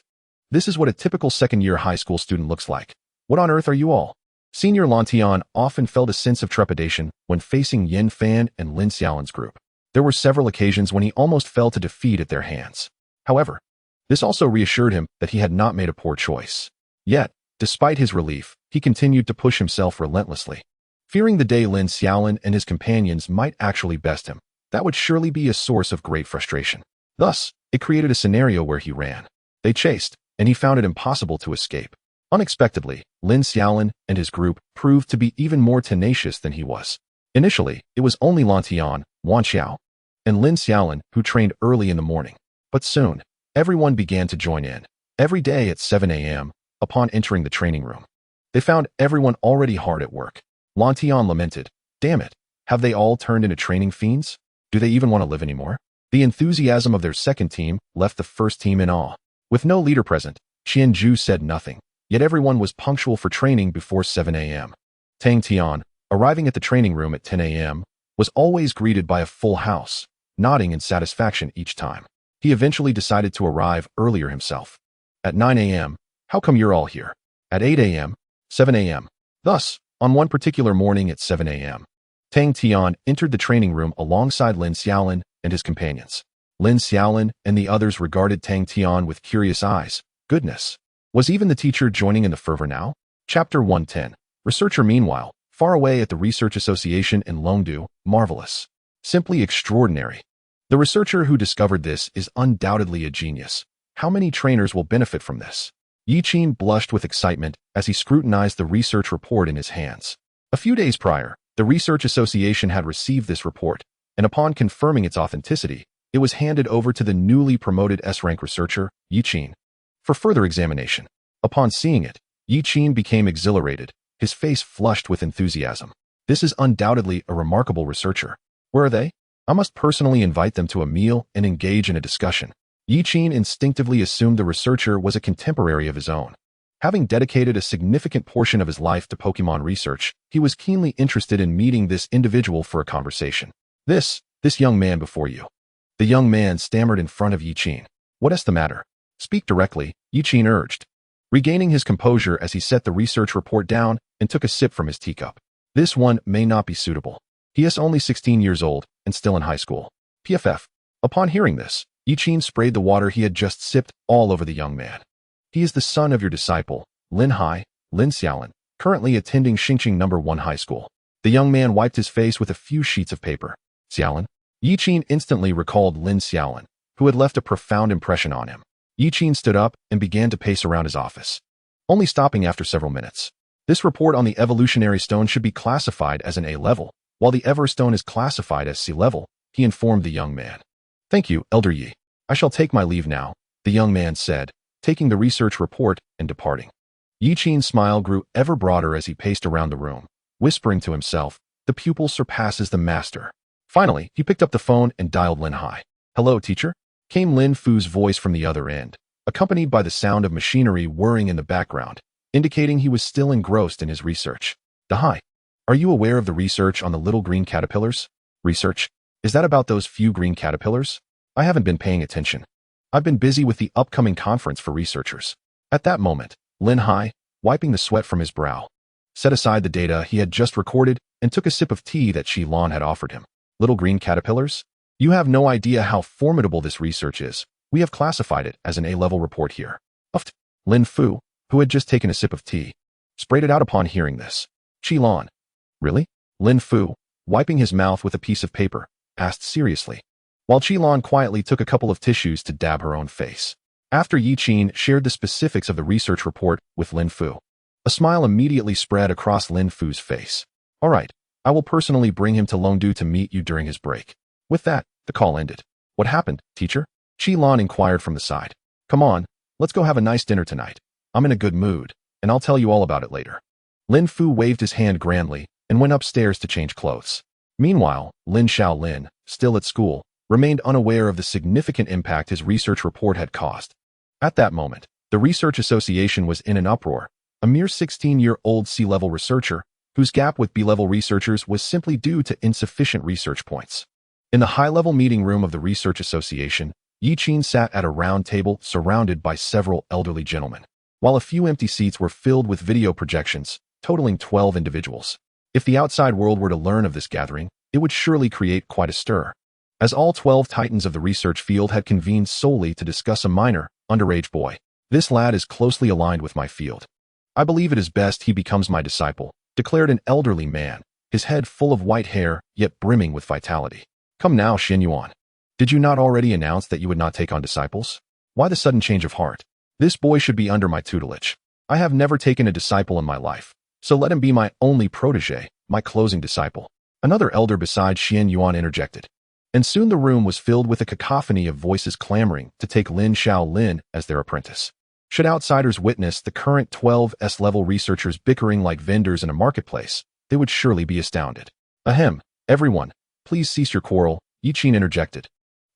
Speaker 1: "This is what a typical second-year high school student looks like. What on earth are you all?" Senior Lantian often felt a sense of trepidation when facing Yin Fan and Lin Xiaolin's group. There were several occasions when he almost fell to defeat at their hands. However, this also reassured him that he had not made a poor choice. Yet, despite his relief, he continued to push himself relentlessly. Fearing the day Lin Xiaolin and his companions might actually best him, that would surely be a source of great frustration. Thus, it created a scenario where he ran. They chased, and he found it impossible to escape. Unexpectedly, Lin Xiaolin and his group proved to be even more tenacious than he was. Initially, it was only Lantian, Wan Xiao, and Lin Xiaolin who trained early in the morning. But soon, everyone began to join in. Every day at 7 a.m., upon entering the training room, they found everyone already hard at work. Lantian lamented, "Damn it, have they all turned into training fiends? Do they even want to live anymore?" The enthusiasm of their second team left the first team in awe. With no leader present, Qianju said nothing, yet everyone was punctual for training before 7 a.m. Tang Tian, arriving at the training room at 10 a.m., was always greeted by a full house, nodding in satisfaction each time. He eventually decided to arrive earlier himself. At 9 a.m., "How come you're all here?" At 8 a.m., 7 a.m. Thus, on one particular morning at 7 a.m., Tang Tian entered the training room alongside Lin Xiaolin and his companions. Lin Xiaolin and the others regarded Tang Tian with curious eyes. Goodness, was even the teacher joining in the fervor now? Chapter 110. Researcher meanwhile, far away at the Research Association in Longdu, marvelous. Simply extraordinary. The researcher who discovered this is undoubtedly a genius. How many trainers will benefit from this? Yi Qin blushed with excitement as he scrutinized the research report in his hands. A few days prior, the Research Association had received this report, and upon confirming its authenticity, it was handed over to the newly promoted S-rank researcher, Yi Qin, for further examination. Upon seeing it, Yi Qin became exhilarated, his face flushed with enthusiasm. This is undoubtedly a remarkable researcher. Where are they? I must personally invite them to a meal and engage in a discussion. Yi Qin instinctively assumed the researcher was a contemporary of his own. Having dedicated a significant portion of his life to Pokémon research, he was keenly interested in meeting this individual for a conversation. This young man before you. The young man stammered in front of Yi Qin. What is the matter? Speak directly, Yi Qin urged, regaining his composure as he set the research report down and took a sip from his teacup. This one may not be suitable. He is only 16 years old and still in high school. PFF. Upon hearing this, Yi Qin sprayed the water he had just sipped all over the young man. He is the son of your disciple, Lin Xiaolin, currently attending Xingqing No. 1 High School. The young man wiped his face with a few sheets of paper. Xiaolin? Yi Qin instantly recalled Lin Xiaolin, who had left a profound impression on him. Yi Qin stood up and began to pace around his office, only stopping after several minutes. This report on the evolutionary stone should be classified as an A level, while the Everstone is classified as C level, he informed the young man. Thank you, Elder Yi. I shall take my leave now, the young man said, taking the research report and departing. Yi Qin's smile grew ever broader as he paced around the room, whispering to himself, the pupil surpasses the master. Finally, he picked up the phone and dialed Lin Hai. Hello, teacher? Came Lin Fu's voice from the other end, accompanied by the sound of machinery whirring in the background, indicating he was still engrossed in his research. Hai, are you aware of the research on the little green caterpillars? Research? Is that about those few green caterpillars? I haven't been paying attention. I've been busy with the upcoming conference for researchers. At that moment, Lin Hai, wiping the sweat from his brow, set aside the data he had just recorded and took a sip of tea that Xiaolin had offered him. Little green caterpillars? You have no idea how formidable this research is. We have classified it as an A-level report here. Uffed. Lin Fu, who had just taken a sip of tea, sprayed it out upon hearing this. Xiaolin. Really? Lin Fu, wiping his mouth with a piece of paper, asked seriously, while Xiaolin quietly took a couple of tissues to dab her own face. After Yi Qin shared the specifics of the research report with Lin Fu, a smile immediately spread across Lin Fu's face. All right, I will personally bring him to Longdu to meet you during his break. With that, the call ended. What happened, teacher? Xiaolin inquired from the side. Come on, let's go have a nice dinner tonight. I'm in a good mood, and I'll tell you all about it later. Lin Fu waved his hand grandly and went upstairs to change clothes. Meanwhile, Lin Xiaolin, still at school, remained unaware of the significant impact his research report had caused. At that moment, the Research Association was in an uproar. A mere 16-year-old C-level researcher, whose gap with B-level researchers was simply due to insufficient research points. In the high-level meeting room of the Research Association, Yi Qin sat at a round table surrounded by several elderly gentlemen, while a few empty seats were filled with video projections, totaling 12 individuals. If the outside world were to learn of this gathering, it would surely create quite a stir, as all 12 titans of the research field had convened solely to discuss a minor, underage boy. This lad is closely aligned with my field. I believe it is best he becomes my disciple, declared an elderly man, his head full of white hair, yet brimming with vitality. Come now, Xin Yuan. Did you not already announce that you would not take on disciples? Why the sudden change of heart? This boy should be under my tutelage. I have never taken a disciple in my life, so let him be my only protege, my closing disciple. Another elder besides Xin Yuan interjected. And soon the room was filled with a cacophony of voices clamoring to take Lin Xiaolin as their apprentice. Should outsiders witness the current 12 S-level researchers bickering like vendors in a marketplace, they would surely be astounded. Ahem, everyone, please cease your quarrel, Yi Qin interjected,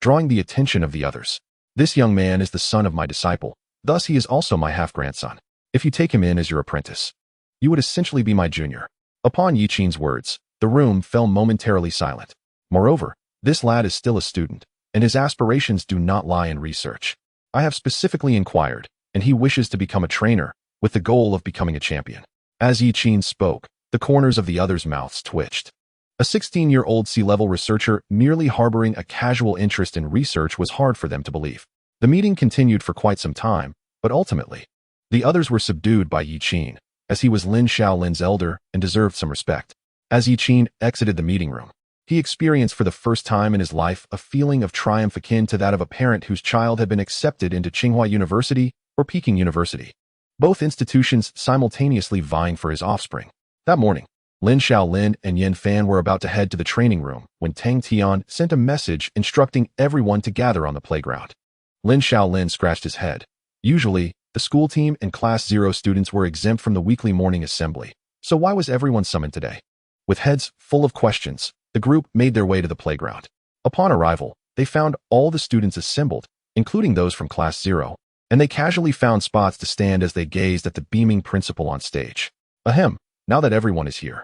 Speaker 1: drawing the attention of the others. This young man is the son of my disciple, thus he is also my half-grandson. If you take him in as your apprentice, you would essentially be my junior. Upon Yi Qin's words, the room fell momentarily silent. Moreover, this lad is still a student, and his aspirations do not lie in research. I have specifically inquired, and he wishes to become a trainer, with the goal of becoming a champion. As Yi Qin spoke, the corners of the others' mouths twitched. A 16-year-old C-level researcher merely harboring a casual interest in research was hard for them to believe. The meeting continued for quite some time, but ultimately, the others were subdued by Yi Qin, as he was Lin Xiaolin's elder and deserved some respect. As Yi Qin exited the meeting room, he experienced for the first time in his life a feeling of triumph akin to that of a parent whose child had been accepted into Tsinghua University or Peking University, both institutions simultaneously vying for his offspring. That morning, Lin Xiaolin and Yin Fan were about to head to the training room when Tang Tian sent a message instructing everyone to gather on the playground. Lin Xiaolin scratched his head. Usually, the school team and Class 0 students were exempt from the weekly morning assembly, so why was everyone summoned today? With heads full of questions, the group made their way to the playground. Upon arrival, they found all the students assembled, including those from Class 0, and they casually found spots to stand as they gazed at the beaming principal on stage. Ahem, now that everyone is here,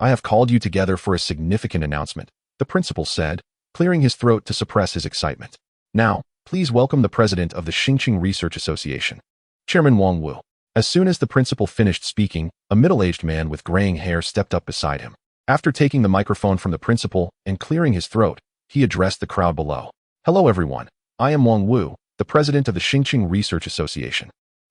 Speaker 1: I have called you together for a significant announcement, the principal said, clearing his throat to suppress his excitement. Now, please welcome the president of the Xingqing Research Association, Chairman Wang Wu. As soon as the principal finished speaking, a middle-aged man with graying hair stepped up beside him. After taking the microphone from the principal and clearing his throat, he addressed the crowd below. Hello everyone, I am Wang Wu, the president of the Xingqing Research Association.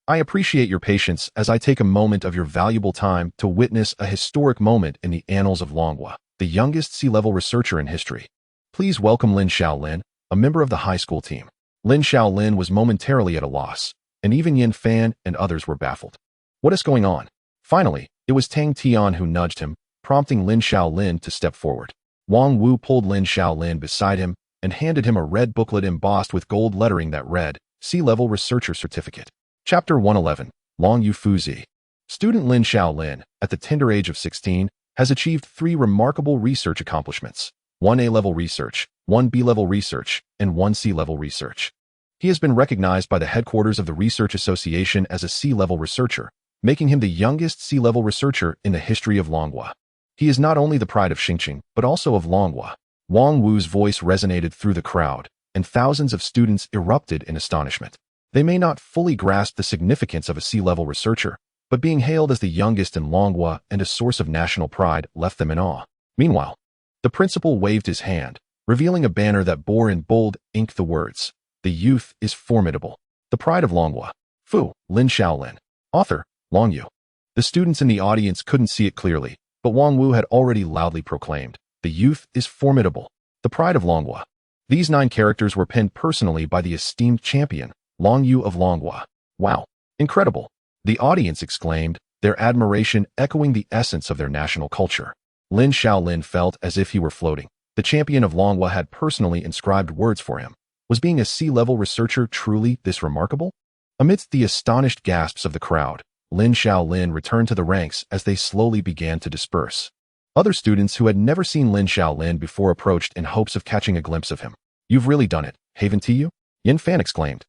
Speaker 1: I appreciate your patience as I take a moment of your valuable time to witness a historic moment in the annals of Longhua, the youngest C-level researcher in history. Please welcome Lin Xiaolin, a member of the high school team. Lin Xiaolin was momentarily at a loss, and even Yin Fan and others were baffled. What is going on? Finally, it was Tang Tian who nudged him, prompting Lin Xiaolin to step forward. Wang Wu pulled Lin Xiaolin beside him and handed him a red booklet embossed with gold lettering that read, C-Level Researcher Certificate. Chapter 111, Long Yu Fuzi. Student Lin Xiaolin, at the tender age of 16, has achieved 3 remarkable research accomplishments: 1 A-level research, 1 B-level research, and 1 C-level research. He has been recognized by the headquarters of the Research Association as a C-level researcher, making him the youngest C-level researcher in the history of Longhua. He is not only the pride of Xingqing, but also of Longhua. Wang Wu's voice resonated through the crowd, and thousands of students erupted in astonishment. They may not fully grasp the significance of a C-level researcher, but being hailed as the youngest in Longhua and a source of national pride left them in awe. Meanwhile, the principal waved his hand, revealing a banner that bore in bold ink the words, "The youth is formidable. The pride of Longhua. Fu, Lin Xiaolin. Author, Long Yu." The students in the audience couldn't see it clearly, but Wang Wu had already loudly proclaimed, "The youth is formidable. The pride of Longhua." These 9 characters were penned personally by the esteemed champion, Long Yu of Longhua. Wow, incredible! The audience exclaimed, their admiration echoing the essence of their national culture. Lin Xiaolin felt as if he were floating. The champion of Longhua had personally inscribed words for him. Was being a C-level researcher truly this remarkable? Amidst the astonished gasps of the crowd, Lin Xiaolin returned to the ranks as they slowly began to disperse. Other students who had never seen Lin Xiaolin before approached in hopes of catching a glimpse of him. "You've really done it, Haven Yu?" Yin Fan exclaimed,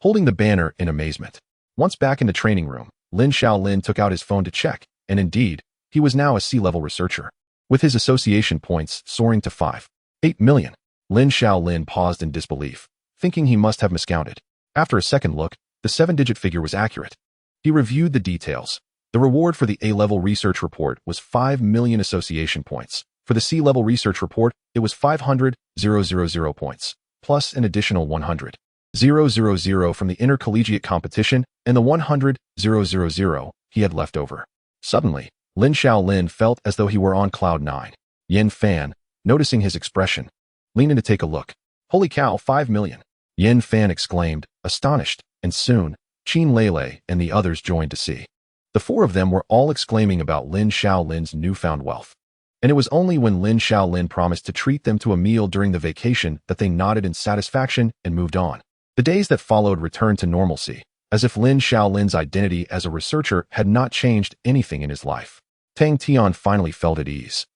Speaker 1: holding the banner in amazement. Once back in the training room, Lin Xiaolin took out his phone to check, and indeed, he was now a C-level researcher, with his association points soaring to 5.8 million. Lin Xiaolin paused in disbelief, thinking he must have miscounted. After a second look, the 7-digit figure was accurate. He reviewed the details. The reward for the A-level research report was 5 million association points. For the C-level research report, it was 500,000 points, plus an additional 100,000 from the intercollegiate competition and the 100,000 he had left over. Suddenly, Lin Xiaolin felt as though he were on cloud 9. Yin Fan, noticing his expression, leaned in to take a look. "Holy cow, 5 million! Yin Fan exclaimed, astonished, and soon, Qin Lele and the others joined to see. The 4 of them were all exclaiming about Lin Xiaolin's newfound wealth. And it was only when Lin Xiaolin promised to treat them to a meal during the vacation that they nodded in satisfaction and moved on. The days that followed returned to normalcy, as if Lin Xiaolin's identity as a researcher had not changed anything in his life. Tang Tian finally felt at ease,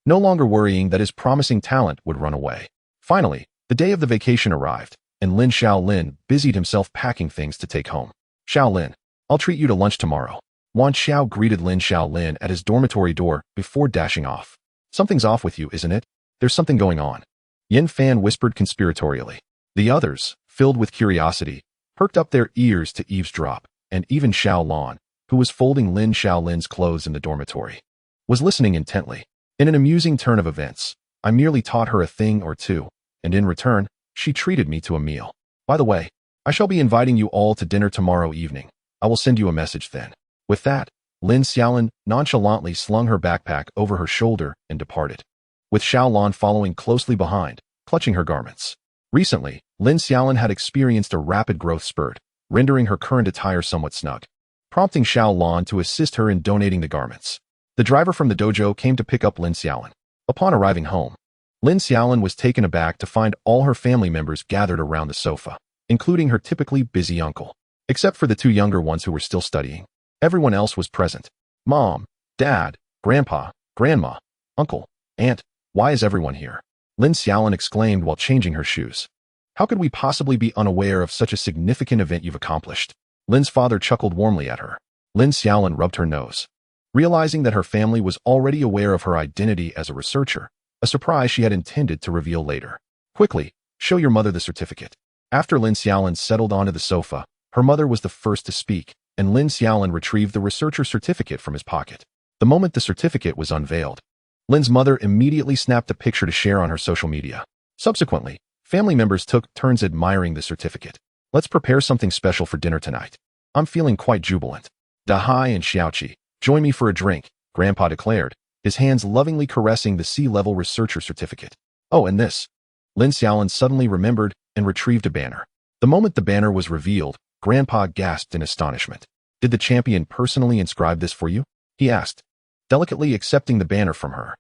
Speaker 1: no longer worrying that his promising talent would run away. Finally, the day of the vacation arrived, and Lin Xiaolin busied himself packing things to take home. "Xiaolin, I'll treat you to lunch tomorrow." Wan Xiao greeted Lin Xiaolin at his dormitory door before dashing off. "Something's off with you, isn't it? There's something going on." Yin Fan whispered conspiratorially. The others, filled with curiosity, perked up their ears to eavesdrop, and even Xiao Lan, who was folding Lin Xiaolin's clothes in the dormitory, was listening intently. In an amusing turn of events, I merely taught her a thing or two, and in return, she treated me to a meal. By the way, I shall be inviting you all to dinner tomorrow evening. I will send you a message then. With that, Lin Xiaolin nonchalantly slung her backpack over her shoulder and departed, with Xiaolan following closely behind, clutching her garments. Recently, Lin Xiaolin had experienced a rapid growth spurt, rendering her current attire somewhat snug, prompting Xiaolan to assist her in donating the garments. The driver from the dojo came to pick up Lin Xiaolin. Upon arriving home, Lin Xiaolin was taken aback to find all her family members gathered around the sofa, including her typically busy uncle. Except for the 2 younger ones who were still studying, everyone else was present. Mom, Dad, Grandpa, Grandma, Uncle, Aunt, why is everyone here? Lin Xiaolin exclaimed while changing her shoes. How could we possibly be unaware of such a significant event you've accomplished? Lin's father chuckled warmly at her. Lin Xiaolin rubbed her nose, realizing that her family was already aware of her identity as a researcher, a surprise she had intended to reveal later. "Quickly, show your mother the certificate." After Lin Xiaolin settled onto the sofa, her mother was the first to speak, and Lin Xiaolin retrieved the researcher certificate from his pocket. The moment the certificate was unveiled, Lin's mother immediately snapped a picture to share on her social media. Subsequently, family members took turns admiring the certificate. "Let's prepare something special for dinner tonight. I'm feeling quite jubilant. Dahai and Xiaoqi, join me for a drink," Grandpa declared, his hands lovingly caressing the C-level researcher certificate. "Oh, and this." Lin Xiaolin suddenly remembered and retrieved a banner. The moment the banner was revealed, Grandpa gasped in astonishment. "Did the champion personally inscribe this for you?" he asked, delicately accepting the banner from her.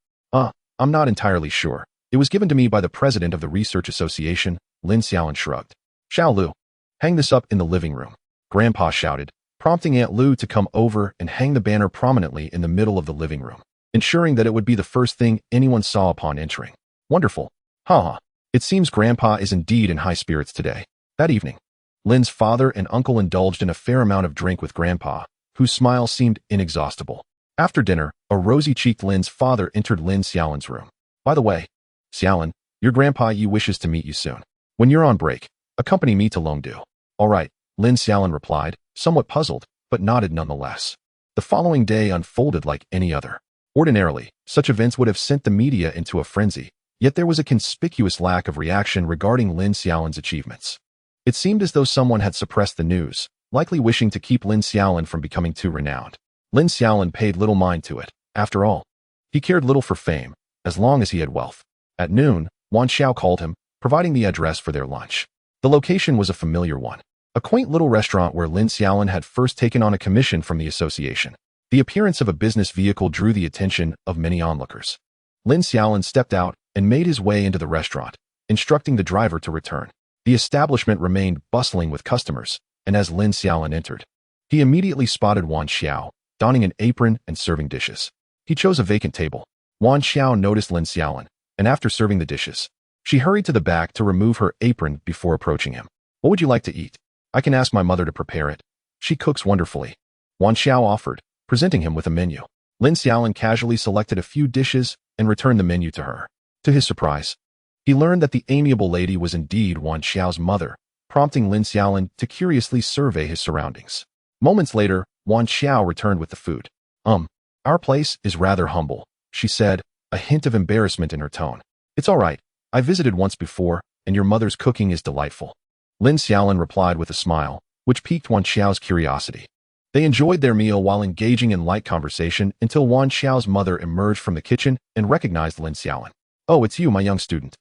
Speaker 1: I'm not entirely sure. It was given to me by the president of the Research Association," Lin Xiaolin shrugged. "Xiao Lu, hang this up in the living room," Grandpa shouted, prompting Aunt Lu to come over and hang the banner prominently in the middle of the living room, ensuring that it would be the first thing anyone saw upon entering. Wonderful. Haha. It seems Grandpa is indeed in high spirits today. That evening, Lin's father and uncle indulged in a fair amount of drink with Grandpa, whose smile seemed inexhaustible. After dinner, a rosy-cheeked Lin's father entered Lin Xiaolin's room. By the way, Xiaolin, your Grandpa Yi wishes to meet you soon. When you're on break, accompany me to Longdu. All right, Lin Xiaolin replied, somewhat puzzled, but nodded nonetheless. The following day unfolded like any other. Ordinarily, such events would have sent the media into a frenzy, yet there was a conspicuous lack of reaction regarding Lin Xiaolin's achievements. It seemed as though someone had suppressed the news, likely wishing to keep Lin Xiaolin from becoming too renowned. Lin Xiaolin paid little mind to it. After all, he cared little for fame, as long as he had wealth. At noon, Wan Xiao called him, providing the address for their lunch. The location was a familiar one, a quaint little restaurant where Lin Xiaolin had first taken on a commission from the association. The appearance of a business vehicle drew the attention of many onlookers. Lin Xiaolin stepped out and made his way into the restaurant, instructing the driver to return. The establishment remained bustling with customers, and as Lin Xiaolin entered, he immediately spotted Wan Xiao, donning an apron and serving dishes. He chose a vacant table. Wan Xiao noticed Lin Xiaolin, and after serving the dishes, she hurried to the back to remove her apron before approaching him. What would you like to eat? I can ask my mother to prepare it. She cooks wonderfully. Wan Xiao offered, presenting him with a menu. Lin Xiaolin casually selected a few dishes and returned the menu to her. To his surprise, he learned that the amiable lady was indeed Wan Xiao's mother, prompting Lin Xiaolin to curiously survey his surroundings. Moments later, Wan Xiao returned with the food. Our place is rather humble, she said, a hint of embarrassment in her tone. It's all right. I visited once before, and your mother's cooking is delightful. Lin Xiaolin replied with a smile, which piqued Wan Xiao's curiosity. They enjoyed their meal while engaging in light conversation until Wan Xiao's mother emerged from the kitchen and recognized Lin Xiaolin. Oh, it's you, my young student.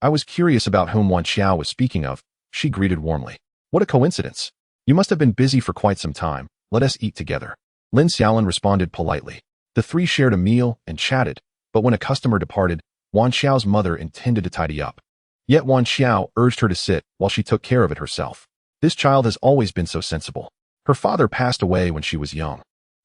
Speaker 1: I was curious about whom Wan Xiao was speaking of, she greeted warmly. What a coincidence. You must have been busy for quite some time. Let us eat together. Lin Xiaolin responded politely. The three shared a meal and chatted, but when a customer departed, Wan Xiao's mother intended to tidy up. Yet Wan Xiao urged her to sit while she took care of it herself. This child has always been so sensible. Her father passed away when she was young.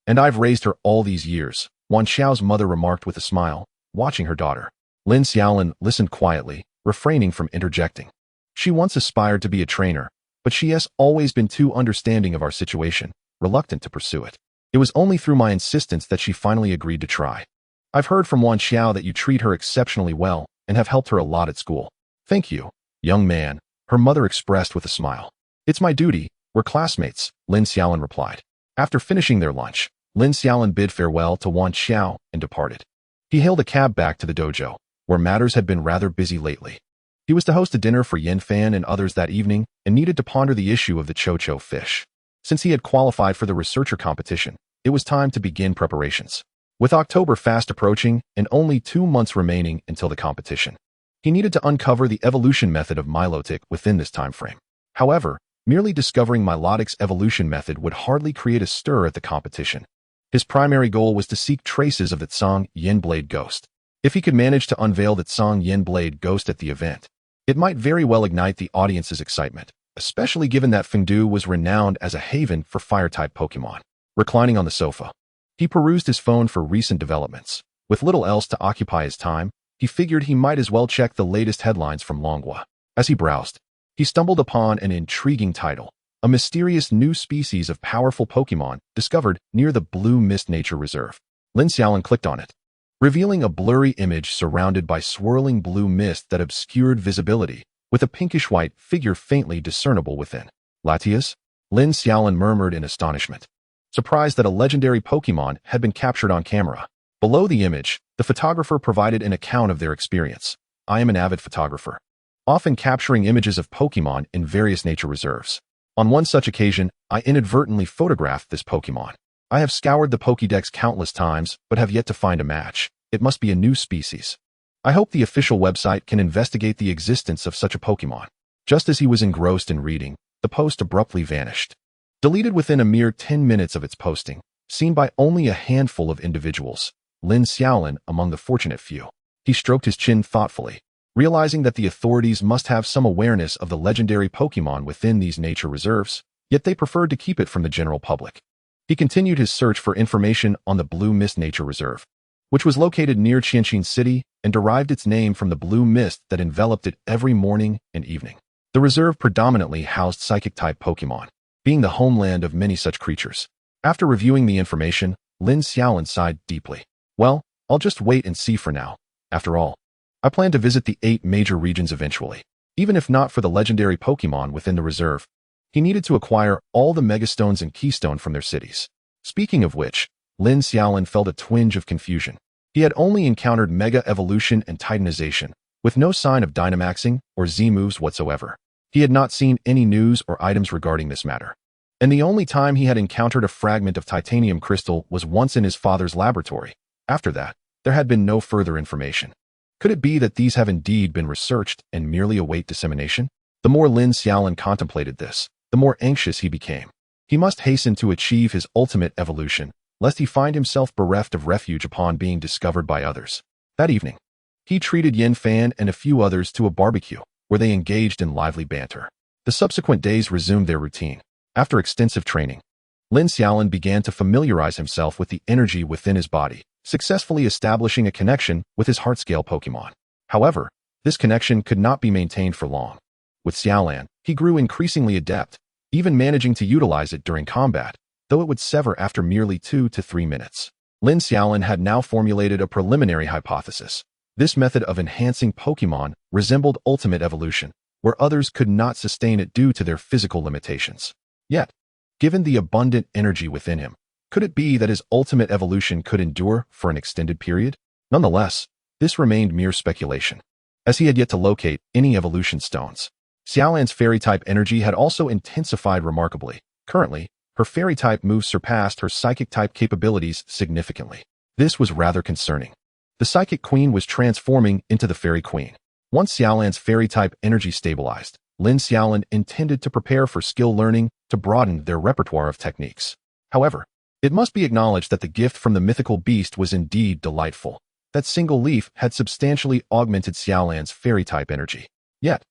Speaker 1: And I've raised her all these years, Wan Xiao's mother remarked with a smile, watching her daughter. Lin Xiaolin listened quietly, refraining from interjecting. She once aspired to be a trainer, but she has always been too understanding of our situation, reluctant to pursue it. It was only through my insistence that she finally agreed to try. I've heard from Wan Xiao that you treat her exceptionally well and have helped her a lot at school. Thank you, young man, her mother expressed with a smile. It's my duty, we're classmates, Lin Xiaolin replied. After finishing their lunch, Lin Xiaolin bid farewell to Wan Xiao and departed. He hailed a cab back to the dojo, where matters had been rather busy lately. He was to host a dinner for Yin Fan and others that evening and needed to ponder the issue of the Cho-Cho fish. Since he had qualified for the researcher competition, it was time to begin preparations. With October fast approaching and only 2 months remaining until the competition, he needed to uncover the evolution method of Milotic within this time frame. However, merely discovering Milotic's evolution method would hardly create a stir at the competition. His primary goal was to seek traces of the Tsang Yin Blade Ghost. If he could manage to unveil the Tsang Yin Blade Ghost at the event, it might very well ignite the audience's excitement, especially given that Fengdu was renowned as a haven for fire-type Pokémon. Reclining on the sofa, he perused his phone for recent developments. With little else to occupy his time, he figured he might as well check the latest headlines from Longhua. As he browsed, he stumbled upon an intriguing title, a mysterious new species of powerful Pokémon discovered near the Blue Mist Nature Reserve. Lin Xiaolin clicked on it, revealing a blurry image surrounded by swirling blue mist that obscured visibility, with a pinkish-white figure faintly discernible within. Latias? Lin Xiaolin murmured in astonishment, surprised that a legendary Pokémon had been captured on camera. Below the image, the photographer provided an account of their experience. I am an avid photographer, often capturing images of Pokémon in various nature reserves. On one such occasion, I inadvertently photographed this Pokémon. I have scoured the Pokédex countless times, but have yet to find a match. It must be a new species. I hope the official website can investigate the existence of such a Pokémon. Just as he was engrossed in reading, the post abruptly vanished. Deleted within a mere 10 minutes of its posting, seen by only a handful of individuals, Lin Xiaolin among the fortunate few. He stroked his chin thoughtfully, realizing that the authorities must have some awareness of the legendary Pokémon within these nature reserves. yet they preferred to keep it from the general public. He continued his search for information on the Blue Mist Nature Reserve, which was located near Qianxin City and derived its name from the blue mist that enveloped it every morning and evening. The reserve predominantly housed psychic-type Pokémon, being the homeland of many such creatures. After reviewing the information, Lin Xiaolin sighed deeply. Well, I'll just wait and see for now. After all, I plan to visit the 8 major regions eventually. Even if not for the legendary Pokémon within the reserve, he needed to acquire all the Megastones and Keystone from their cities. Speaking of which, Lin Xiaolin felt a twinge of confusion. He had only encountered Mega Evolution and Titanization, with no sign of Dynamaxing or Z-moves whatsoever. He had not seen any news or items regarding this matter. And the only time he had encountered a fragment of titanium crystal was once in his father's laboratory. After that, there had been no further information. Could it be that these have indeed been researched and merely await dissemination? The more Lin Xiaolin contemplated this, the more anxious he became. He must hasten to achieve his ultimate evolution, lest he find himself bereft of refuge upon being discovered by others. That evening, he treated Yin Fan and a few others to a barbecue, where they engaged in lively banter. The subsequent days resumed their routine. After extensive training, Lin Xiaolin began to familiarize himself with the energy within his body, successfully establishing a connection with his heart-scale Pokémon. However, this connection could not be maintained for long. With Xiaolan, he grew increasingly adept, even managing to utilize it during combat, though it would sever after merely 2 to 3 minutes. Lin Xiaolin had now formulated a preliminary hypothesis. This method of enhancing Pokémon resembled ultimate evolution, where others could not sustain it due to their physical limitations. Yet, given the abundant energy within him, could it be that his ultimate evolution could endure for an extended period? Nonetheless, this remained mere speculation, as he had yet to locate any evolution stones. Xiaolan's fairy-type energy had also intensified remarkably. Currently, her fairy-type moves surpassed her psychic-type capabilities significantly. This was rather concerning. The Psychic Queen was transforming into the Fairy Queen. Once Xiaolan's fairy-type energy stabilized, Lin Xiaolin intended to prepare for skill learning to broaden their repertoire of techniques. However, it must be acknowledged that the gift from the mythical beast was indeed delightful. That single leaf had substantially augmented Xiaolan's fairy-type energy. Yet,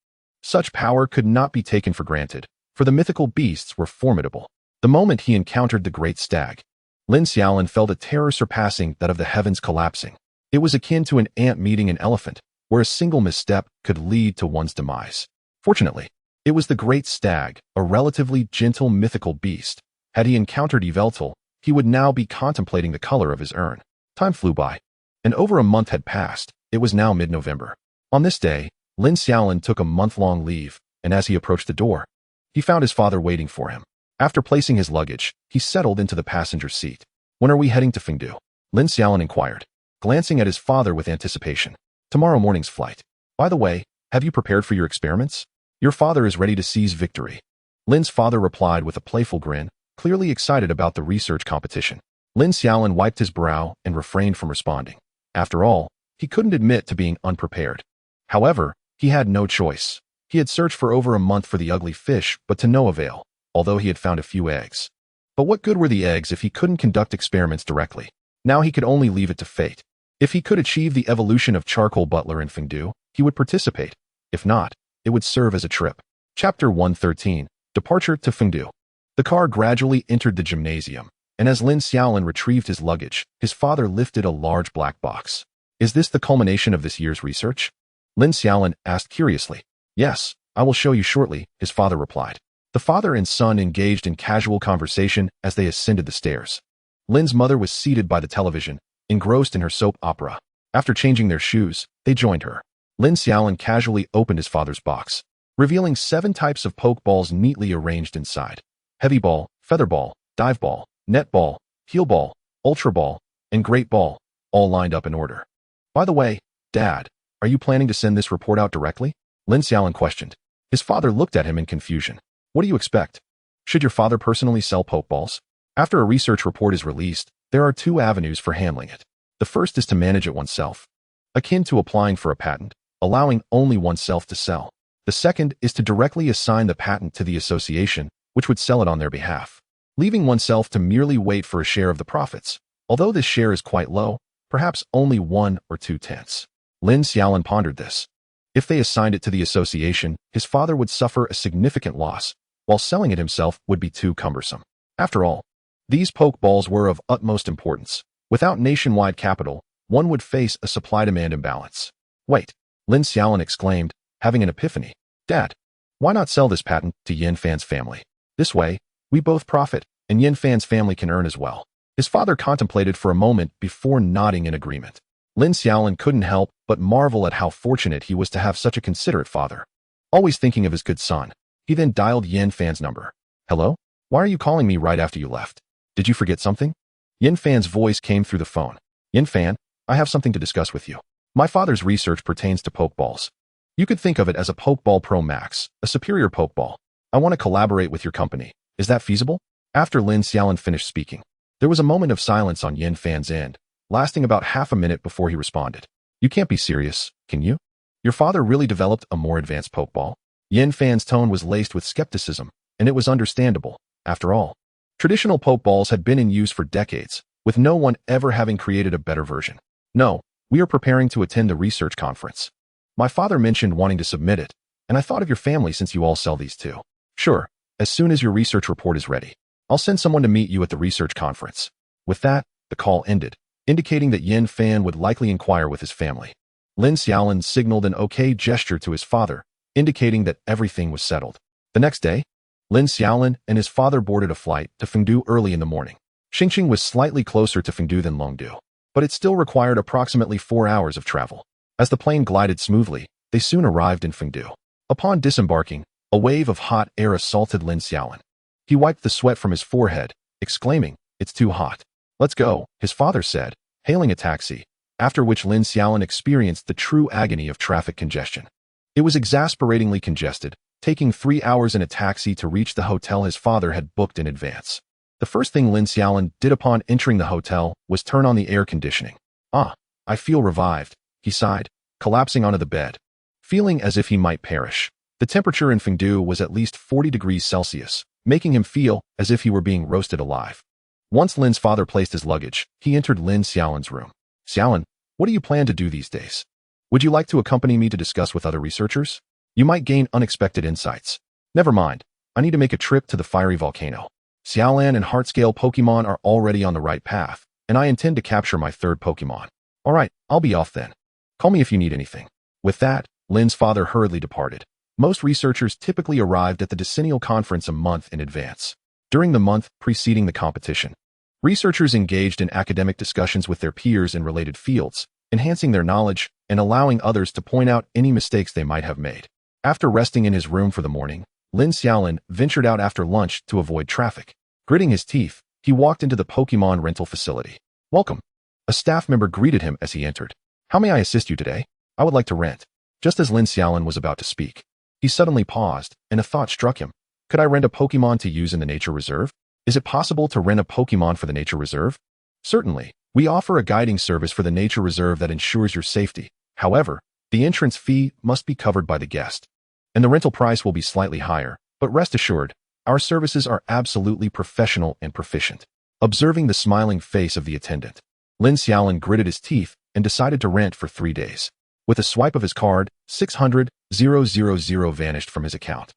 Speaker 1: such power could not be taken for granted, for the mythical beasts were formidable. The moment he encountered the great stag, Lin Xiaolin felt a terror surpassing that of the heavens collapsing. It was akin to an ant meeting an elephant, where a single misstep could lead to one's demise. Fortunately, it was the great stag, a relatively gentle mythical beast. Had he encountered Yveltal, he would now be contemplating the color of his urn. Time flew by, and over a month had passed. It was now mid-November. On this day, Lin Xiaolin took a month-long leave, and as he approached the door, he found his father waiting for him. After placing his luggage, he settled into the passenger seat. "When are we heading to Fengdu?" Lin Xiaolin inquired, glancing at his father with anticipation. "Tomorrow morning's flight. By the way, have you prepared for your experiments? Your father is ready to seize victory." Lin's father replied with a playful grin, clearly excited about the research competition. Lin Xiaolin wiped his brow and refrained from responding. After all, he couldn't admit to being unprepared. However, he had no choice. He had searched for over a month for the ugly fish, but to no avail, although he had found a few eggs. But what good were the eggs if he couldn't conduct experiments directly? Now he could only leave it to fate. If he could achieve the evolution of Charcoal Butler in Fengdu, he would participate. If not, it would serve as a trip. Chapter 113, Departure to Fengdu. The car gradually entered the gymnasium, and as Lin Xiaolin retrieved his luggage, his father lifted a large black box. "Is this the culmination of this year's research?" Lin Xiaolin asked curiously. "Yes, I will show you shortly," his father replied. The father and son engaged in casual conversation as they ascended the stairs. Lin's mother was seated by the television, engrossed in her soap opera. After changing their shoes, they joined her. Lin Xiaolin casually opened his father's box, revealing 7 types of Pokeballs neatly arranged inside. Heavy Ball, Feather Ball, Dive Ball, Net Ball, Heal Ball, Ultra Ball, and Great Ball, all lined up in order. "By the way, Dad, are you planning to send this report out directly?" Lin Xiaolin questioned. His father looked at him in confusion. "What do you expect? Should your father personally sell Pokeballs?" After a research report is released, there are 2 avenues for handling it. The first is to manage it oneself, akin to applying for a patent, allowing only oneself to sell. The second is to directly assign the patent to the association, which would sell it on their behalf, leaving oneself to merely wait for a share of the profits. Although this share is quite low, perhaps only 1 or 2 tenths. Lin Xiaolin pondered this. If they assigned it to the association, his father would suffer a significant loss, while selling it himself would be too cumbersome. After all, these Pokeballs were of utmost importance. Without nationwide capital, one would face a supply-demand imbalance. Wait, Lin Xiaolin exclaimed, having an epiphany. Dad, why not sell this patent to Yin Fan's family? This way, we both profit, and Yin Fan's family can earn as well. His father contemplated for a moment before nodding in agreement. Lin Xiaolin couldn't help but marvel at how fortunate he was to have such a considerate father. Always thinking of his good son, he then dialed Yin Fan's number. Hello? Why are you calling me right after you left? Did you forget something? Yin Fan's voice came through the phone. Yin Fan, I have something to discuss with you. My father's research pertains to Pokeballs. You could think of it as a Pokeball Pro Max, a superior Pokeball. I want to collaborate with your company. Is that feasible? After Lin Xiaolin finished speaking, there was a moment of silence on Yin Fan's end, lasting about half a minute before he responded. You can't be serious, can you? Your father really developed a more advanced Pokeball? Yin Fan's tone was laced with skepticism, and it was understandable. After all, traditional Pokeballs had been in use for decades, with no one ever having created a better version. No, we are preparing to attend the research conference. My father mentioned wanting to submit it, and I thought of your family since you all sell these too. Sure, as soon as your research report is ready, I'll send someone to meet you at the research conference. With that, the call ended, indicating that Yin Fan would likely inquire with his family. Lin Xiaolin signaled an okay gesture to his father, indicating that everything was settled. The next day, Lin Xiaolin and his father boarded a flight to Fengdu early in the morning. Xingqing was slightly closer to Fengdu than Longdu, but it still required approximately 4 hours of travel. As the plane glided smoothly, they soon arrived in Fengdu. Upon disembarking, a wave of hot air assaulted Lin Xiaolin. He wiped the sweat from his forehead, exclaiming, "It's too hot. Let's go," his father said, hailing a taxi, after which Lin Xiaolin experienced the true agony of traffic congestion. It was exasperatingly congested, taking 3 hours in a taxi to reach the hotel his father had booked in advance. The first thing Lin Xiaolin did upon entering the hotel was turn on the air conditioning. "Ah, I feel revived," he sighed, collapsing onto the bed, feeling as if he might perish. The temperature in Fengdu was at least 40 degrees Celsius, making him feel as if he were being roasted alive. Once Lin's father placed his luggage, he entered Lin Xiaolin's room. "Xiaolin, what do you plan to do these days? Would you like to accompany me to discuss with other researchers? You might gain unexpected insights." "Never mind, I need to make a trip to the fiery volcano. Xiaolan and Heartscale Pokemon are already on the right path, and I intend to capture my third Pokemon. Alright, I'll be off then. Call me if you need anything." With that, Lin's father hurriedly departed. Most researchers typically arrived at the decennial conference a month in advance. During the month preceding the competition, researchers engaged in academic discussions with their peers in related fields, enhancing their knowledge and allowing others to point out any mistakes they might have made. After resting in his room for the morning, Lin Xiaolin ventured out after lunch to avoid traffic. Gritting his teeth, he walked into the Pokemon rental facility. "Welcome." A staff member greeted him as he entered. "How may I assist you today? I would like to rent." Just as Lin Xiaolin was about to speak, he suddenly paused, and a thought struck him. Could I rent a Pokemon to use in the nature reserve? Is it possible to rent a Pokemon for the nature reserve? Certainly, we offer a guiding service for the nature reserve that ensures your safety. However, the entrance fee must be covered by the guest, and the rental price will be slightly higher, but rest assured, our services are absolutely professional and proficient. Observing the smiling face of the attendant, Lin Xiaolin gritted his teeth and decided to rent for 3 days. With a swipe of his card, 600,000 vanished from his account.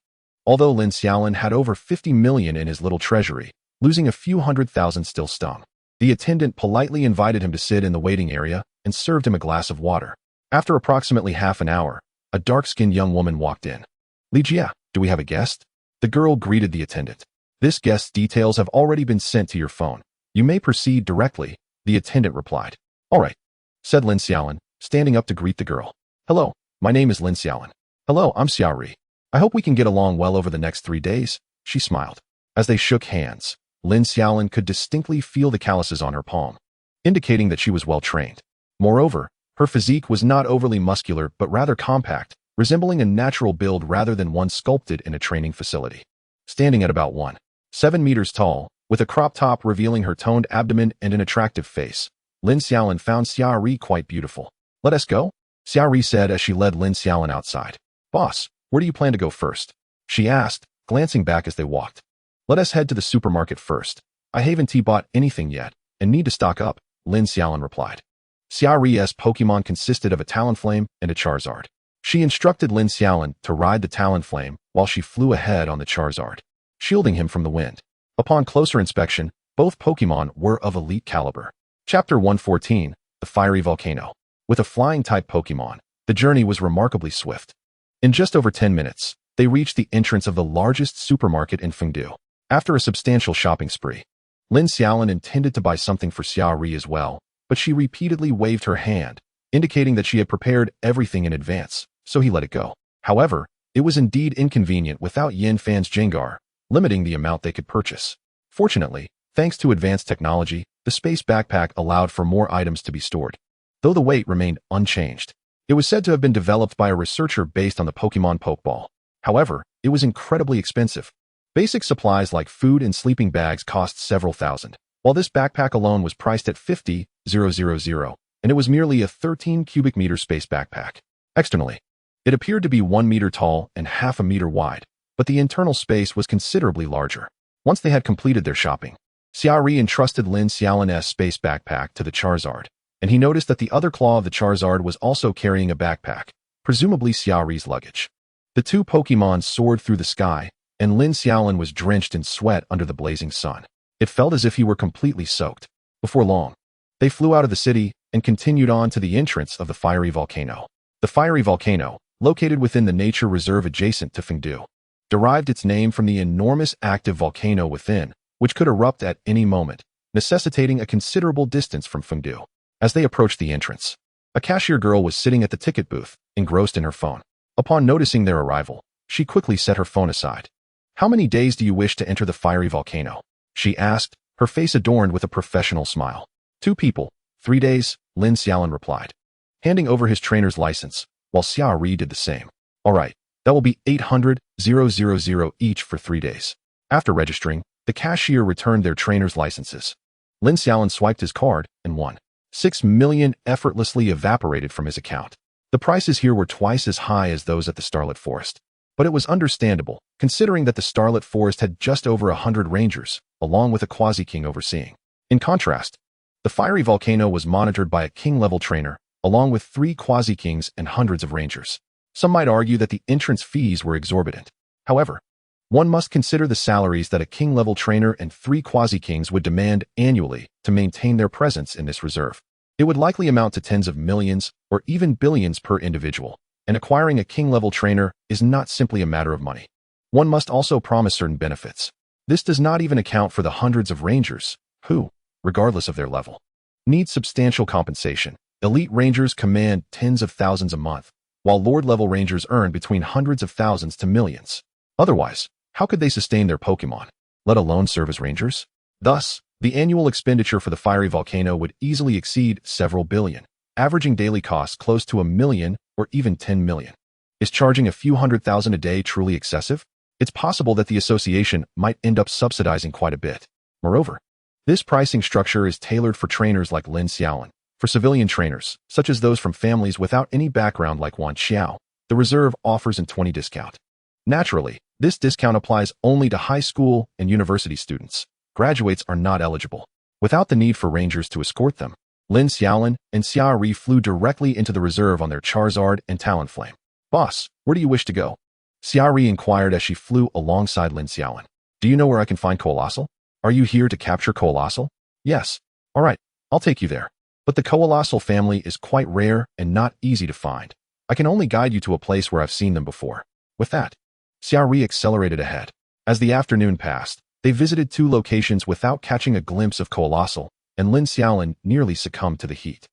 Speaker 1: Although Lin Xiaolin had over 50 million in his little treasury, losing a few 100,000 still stung. The attendant politely invited him to sit in the waiting area and served him a glass of water. After approximately half an hour, a dark-skinned young woman walked in. "Li Jia, do we have a guest?" The girl greeted the attendant. "This guest's details have already been sent to your phone. You may proceed directly," the attendant replied. "All right," said Lin Xiaolin, standing up to greet the girl. "Hello, my name is Lin Xiaolin." "Hello, I'm Xiaori. I hope we can get along well over the next 3 days," she smiled. As they shook hands, Lin Xiaolin could distinctly feel the calluses on her palm, indicating that she was well trained. Moreover, her physique was not overly muscular but rather compact, resembling a natural build rather than one sculpted in a training facility. Standing at about 1.7 meters tall, with a crop top revealing her toned abdomen and an attractive face, Lin Xiaolin found Xiaori quite beautiful. "Let us go?" Xiaori said as she led Lin Xiaolin outside. "Boss, where do you plan to go first?" she asked, glancing back as they walked. "Let us head to the supermarket first. I haven't bought anything yet, and need to stock up," Lin Xiaolin replied. Xiaori's Pokemon consisted of a Talonflame and a Charizard. She instructed Lin Xiaolin to ride the Talonflame while she flew ahead on the Charizard. shielding him from the wind. Upon closer inspection, both Pokémon were of elite caliber. Chapter 114, The Fiery Volcano. With a flying-type Pokémon, the journey was remarkably swift. In just over 10 minutes, they reached the entrance of the largest supermarket in Fengdu. After a substantial shopping spree, Lin Xiaolin intended to buy something for Xiaori as well, but she repeatedly waved her hand, indicating that she had prepared everything in advance, so he let it go. However, it was indeed inconvenient without Yin Fan's Jengar, limiting the amount they could purchase. Fortunately, thanks to advanced technology, the space backpack allowed for more items to be stored, though the weight remained unchanged. It was said to have been developed by a researcher based on the Pokémon Pokeball. However, it was incredibly expensive. Basic supplies like food and sleeping bags cost several thousand, while this backpack alone was priced at 50,000, and it was merely a 13 cubic meter space backpack. Externally, it appeared to be 1 meter tall and half a meter wide, but the internal space was considerably larger. Once they had completed their shopping, Xiaori entrusted Lin Xiaolin's space backpack to the Charizard, and he noticed that the other claw of the Charizard was also carrying a backpack, presumably Xiaori's luggage. The two Pokémon soared through the sky, and Lin Xiaolin was drenched in sweat under the blazing sun. It felt as if he were completely soaked. Before long, they flew out of the city and continued on to the entrance of the fiery volcano. The fiery volcano, located within the nature reserve adjacent to Fengdu, derived its name from the enormous active volcano within, which could erupt at any moment, necessitating a considerable distance from Fengdu. As they approached the entrance, a cashier girl was sitting at the ticket booth, engrossed in her phone. Upon noticing their arrival, she quickly set her phone aside. "How many days do you wish to enter the fiery volcano?" she asked, her face adorned with a professional smile. "2 people, 3 days, Lin Xiaolin replied, handing over his trainer's license, while Xiaori did the same. "All right, that will be 800,000 each for 3 days. After registering, the cashier returned their trainer's licenses. Lin Xiaolin swiped his card and won. 6 million effortlessly evaporated from his account. The prices here were twice as high as those at the Starlit Forest. But it was understandable, considering that the Starlit Forest had just over 100 rangers, along with a quasi-king overseeing. In contrast, the fiery volcano was monitored by a king-level trainer, along with 3 quasi-kings and hundreds of rangers. Some might argue that the entrance fees were exorbitant. However, one must consider the salaries that a king-level trainer and 3 quasi-kings would demand annually to maintain their presence in this reserve. It would likely amount to tens of millions or even billions per individual, and acquiring a king-level trainer is not simply a matter of money. One must also promise certain benefits. This does not even account for the hundreds of rangers who, regardless of their level, need substantial compensation. Elite rangers command tens of thousands a month, while Lord-level rangers earn between hundreds of thousands to millions. Otherwise, how could they sustain their Pokémon, let alone serve as rangers? Thus, the annual expenditure for the fiery volcano would easily exceed several billion, averaging daily costs close to 1 million or even 10 million. Is charging a few 100,000 a day truly excessive? It's possible that the association might end up subsidizing quite a bit. Moreover, this pricing structure is tailored for trainers like Lin Xiaolin. For civilian trainers, such as those from families without any background like Wan Xiao, the reserve offers a 20% discount. Naturally, this discount applies only to high school and university students. Graduates are not eligible. Without the need for rangers to escort them, Lin Xiaolin and Xiaori flew directly into the reserve on their Charizard and Talonflame. "Boss, where do you wish to go?" Xiaori inquired as she flew alongside Lin Xiaolin. "Do you know where I can find Coalossal? Are you here to capture Coalossal?" "Yes." "All right, I'll take you there. But the Coalossal family is quite rare and not easy to find. I can only guide you to a place where I've seen them before." With that, Xiaori accelerated ahead. As the afternoon passed, they visited 2 locations without catching a glimpse of Coalossal, and Lin Xiaolin nearly succumbed to the heat.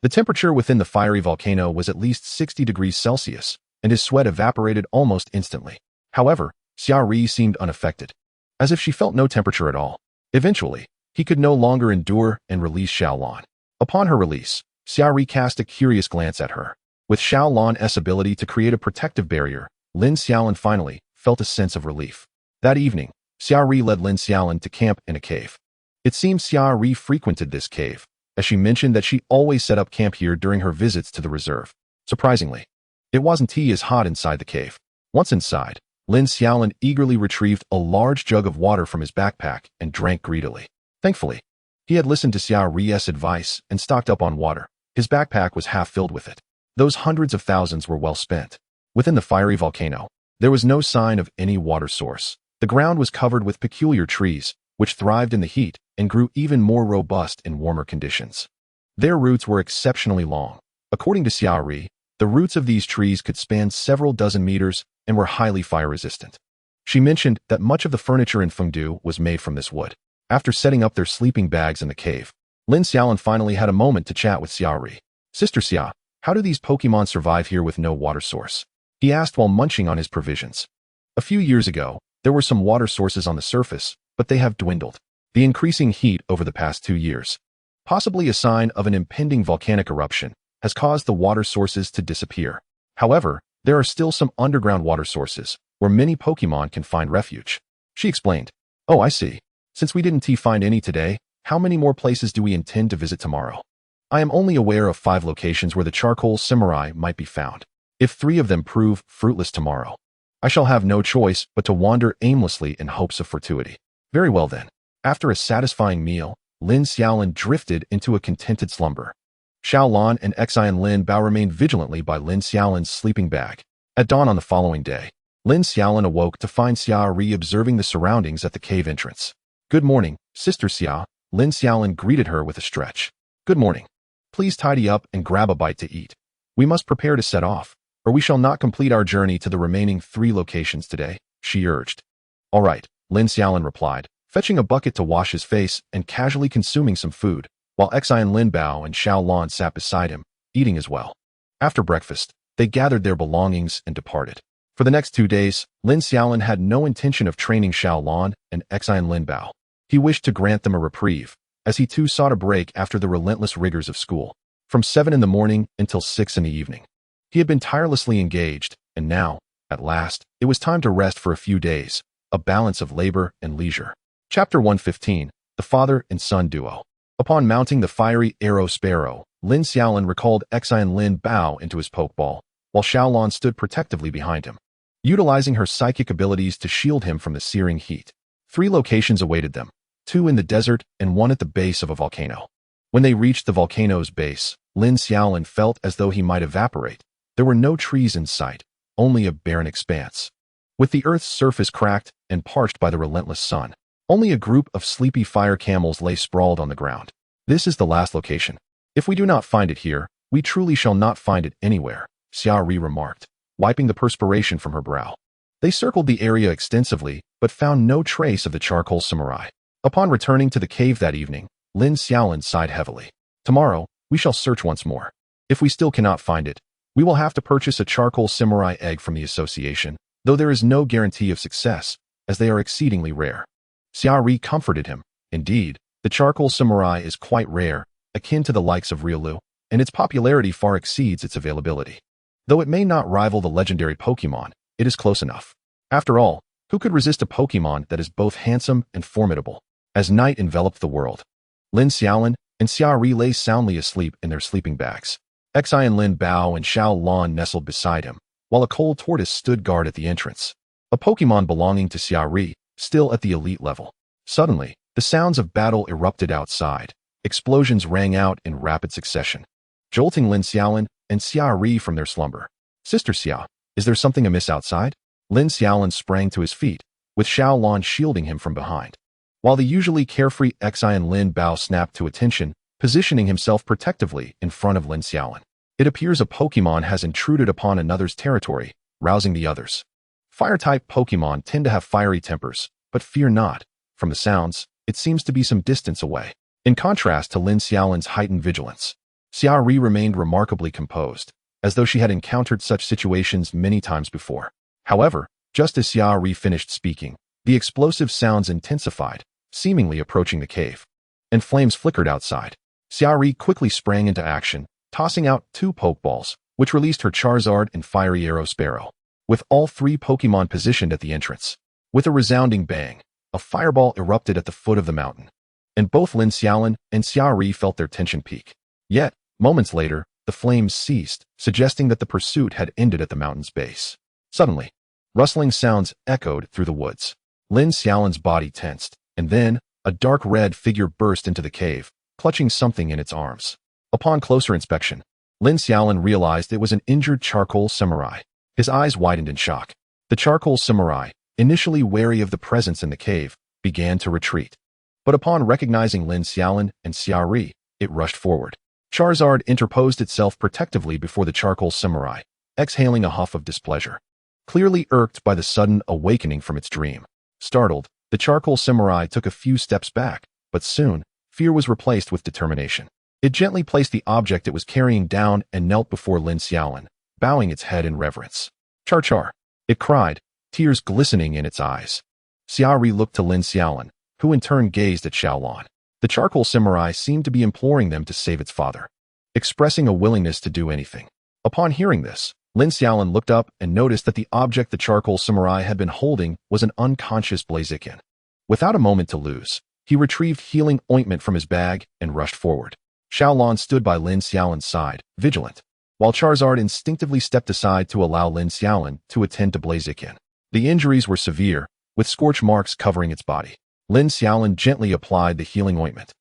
Speaker 1: The temperature within the fiery volcano was at least 60 degrees Celsius, and his sweat evaporated almost instantly. However, Xiaori seemed unaffected, as if she felt no temperature at all. Eventually, he could no longer endure and released Xiaolin. Upon her release, Xiaori cast a curious glance at her. With Xiaolin's ability to create a protective barrier, Lin Xiaolin finally felt a sense of relief. That evening, Xiaori led Lin Xiaolin to camp in a cave. It seems Xiaori frequented this cave, as she mentioned that she always set up camp here during her visits to the reserve. Surprisingly, it wasn't as hot inside the cave. Once inside, Lin Xiaolin eagerly retrieved a large jug of water from his backpack and drank greedily. Thankfully, he had listened to Xiaori's advice and stocked up on water. His backpack was half filled with it. Those hundreds of thousands were well spent. Within the fiery volcano, there was no sign of any water source. The ground was covered with peculiar trees, which thrived in the heat and grew even more robust in warmer conditions. Their roots were exceptionally long. According to Xiaori, the roots of these trees could span several dozen meters and were highly fire-resistant. She mentioned that much of the furniture in Fengdu was made from this wood. After setting up their sleeping bags in the cave, Lin Xiaolin finally had a moment to chat with Xiaori. Sister Xia, how do these Pokémon survive here with no water source? He asked while munching on his provisions. A few years ago, there were some water sources on the surface, but they have dwindled. The increasing heat over the past 2 years, possibly a sign of an impending volcanic eruption, has caused the water sources to disappear. However, there are still some underground water sources, where many Pokémon can find refuge. She explained. Oh, I see. Since we didn't find any today, how many more places do we intend to visit tomorrow? I am only aware of 5 locations where the charcoal samurai might be found. If 3 of them prove fruitless tomorrow, I shall have no choice but to wander aimlessly in hopes of fortuity. Very well then. After a satisfying meal, Lin Xiaolin drifted into a contented slumber. Xiaolin and Xian Lin Bao remained vigilantly by Lin Xiaolin's sleeping bag. At dawn on the following day, Lin Xiaolin awoke to find Xiaori observing the surroundings at the cave entrance. Good morning, Sister Xia, Lin Xiaolin greeted her with a stretch. Good morning. Please tidy up and grab a bite to eat. We must prepare to set off, or we shall not complete our journey to the remaining 3 locations today, she urged. All right, Lin Xiaolin replied, fetching a bucket to wash his face and casually consuming some food, while Xian Lin Bao and Xiaolin sat beside him, eating as well. After breakfast, they gathered their belongings and departed. For the next 2 days, Lin Xiaolin had no intention of training Xiaolin and Xian Lin Bao. He wished to grant them a reprieve, as he too sought a break after the relentless rigors of school, from 7 in the morning until 6 in the evening. He had been tirelessly engaged, and now, at last, it was time to rest for a few days, a balance of labor and leisure. Chapter 115, The Father and Son Duo. Upon mounting the fiery arrow sparrow, Lin Xiaolin recalled Xian Lin Bao into his pokeball, while Xiaolin stood protectively behind him, utilizing her psychic abilities to shield him from the searing heat. 3 locations awaited them, 2 in the desert and 1 at the base of a volcano. When they reached the volcano's base, Lin Xiaolin felt as though he might evaporate. There were no trees in sight, only a barren expanse. With the earth's surface cracked and parched by the relentless sun, only a group of sleepy fire camels lay sprawled on the ground. This is the last location. If we do not find it here, we truly shall not find it anywhere, Xiaori remarked, wiping the perspiration from her brow. They circled the area extensively, but found no trace of the charcoal samurai. Upon returning to the cave that evening, Lin Xiaolin sighed heavily. Tomorrow, we shall search once more. If we still cannot find it, we will have to purchase a charcoal samurai egg from the association, though there is no guarantee of success, as they are exceedingly rare. Xiaori comforted him. Indeed, the charcoal samurai is quite rare, akin to the likes of Riolu, and its popularity far exceeds its availability. Though it may not rival the legendary Pokémon, it is close enough. After all, who could resist a Pokémon that is both handsome and formidable? As night enveloped the world, Lin Xiaolin and Xiaori lay soundly asleep in their sleeping bags. Xian Lin Bao and Xiaolin nestled beside him, while a cold tortoise stood guard at the entrance. A Pokémon belonging to Xiaori, still at the elite level. Suddenly, the sounds of battle erupted outside. Explosions rang out in rapid succession, jolting Lin Xiaolin and Xiaori from their slumber. Sister Xia, is there something amiss outside? Lin Xiaolin sprang to his feet, with Xiaolin shielding him from behind, while the usually carefree Xian Lin Bao snapped to attention, positioning himself protectively in front of Lin Xiaolin. It appears a Pokémon has intruded upon another's territory, rousing the others. Fire-type Pokémon tend to have fiery tempers, but fear not. From the sounds, it seems to be some distance away. In contrast to Lin Xiaolin's heightened vigilance, Xiaori remained remarkably composed, as though she had encountered such situations many times before. However, just as Xiaori finished speaking, the explosive sounds intensified, seemingly approaching the cave, and flames flickered outside. Xiaori quickly sprang into action, tossing out 2 Pokeballs, which released her Charizard and Fiery Arrow Sparrow, with all 3 Pokémon positioned at the entrance. With a resounding bang, a fireball erupted at the foot of the mountain, and both Lin Xiaolin and Xiaori felt their tension peak. Yet, moments later, the flames ceased, suggesting that the pursuit had ended at the mountain's base. Suddenly, rustling sounds echoed through the woods. Lin Xiaolin's body tensed, and then, a dark red figure burst into the cave, clutching something in its arms. Upon closer inspection, Lin Xiaolin realized it was an injured charcoal samurai. His eyes widened in shock. The charcoal samurai, initially wary of the presence in the cave, began to retreat. But upon recognizing Lin Xiaolin and Xiaori, it rushed forward. Charizard interposed itself protectively before the charcoal samurai, exhaling a huff of displeasure. Clearly irked by the sudden awakening from its dream. Startled, the charcoal samurai took a few steps back, but soon, fear was replaced with determination. It gently placed the object it was carrying down and knelt before Lin Xiaolin, bowing its head in reverence. Char, it cried, tears glistening in its eyes. Xiaori looked to Lin Xiaolin, who in turn gazed at Xiaolin. The charcoal samurai seemed to be imploring them to save its father, expressing a willingness to do anything. Upon hearing this, Lin Xiaolin looked up and noticed that the object the charcoal samurai had been holding was an unconscious Blaziken. Without a moment to lose, he retrieved healing ointment from his bag and rushed forward. Xiaolin stood by Lin Xiaolin's side, vigilant, while Charizard instinctively stepped aside to allow Lin Xiaolin to attend to Blaziken. The injuries were severe, with scorch marks covering its body. Lin Xiaolin gently applied the healing ointment,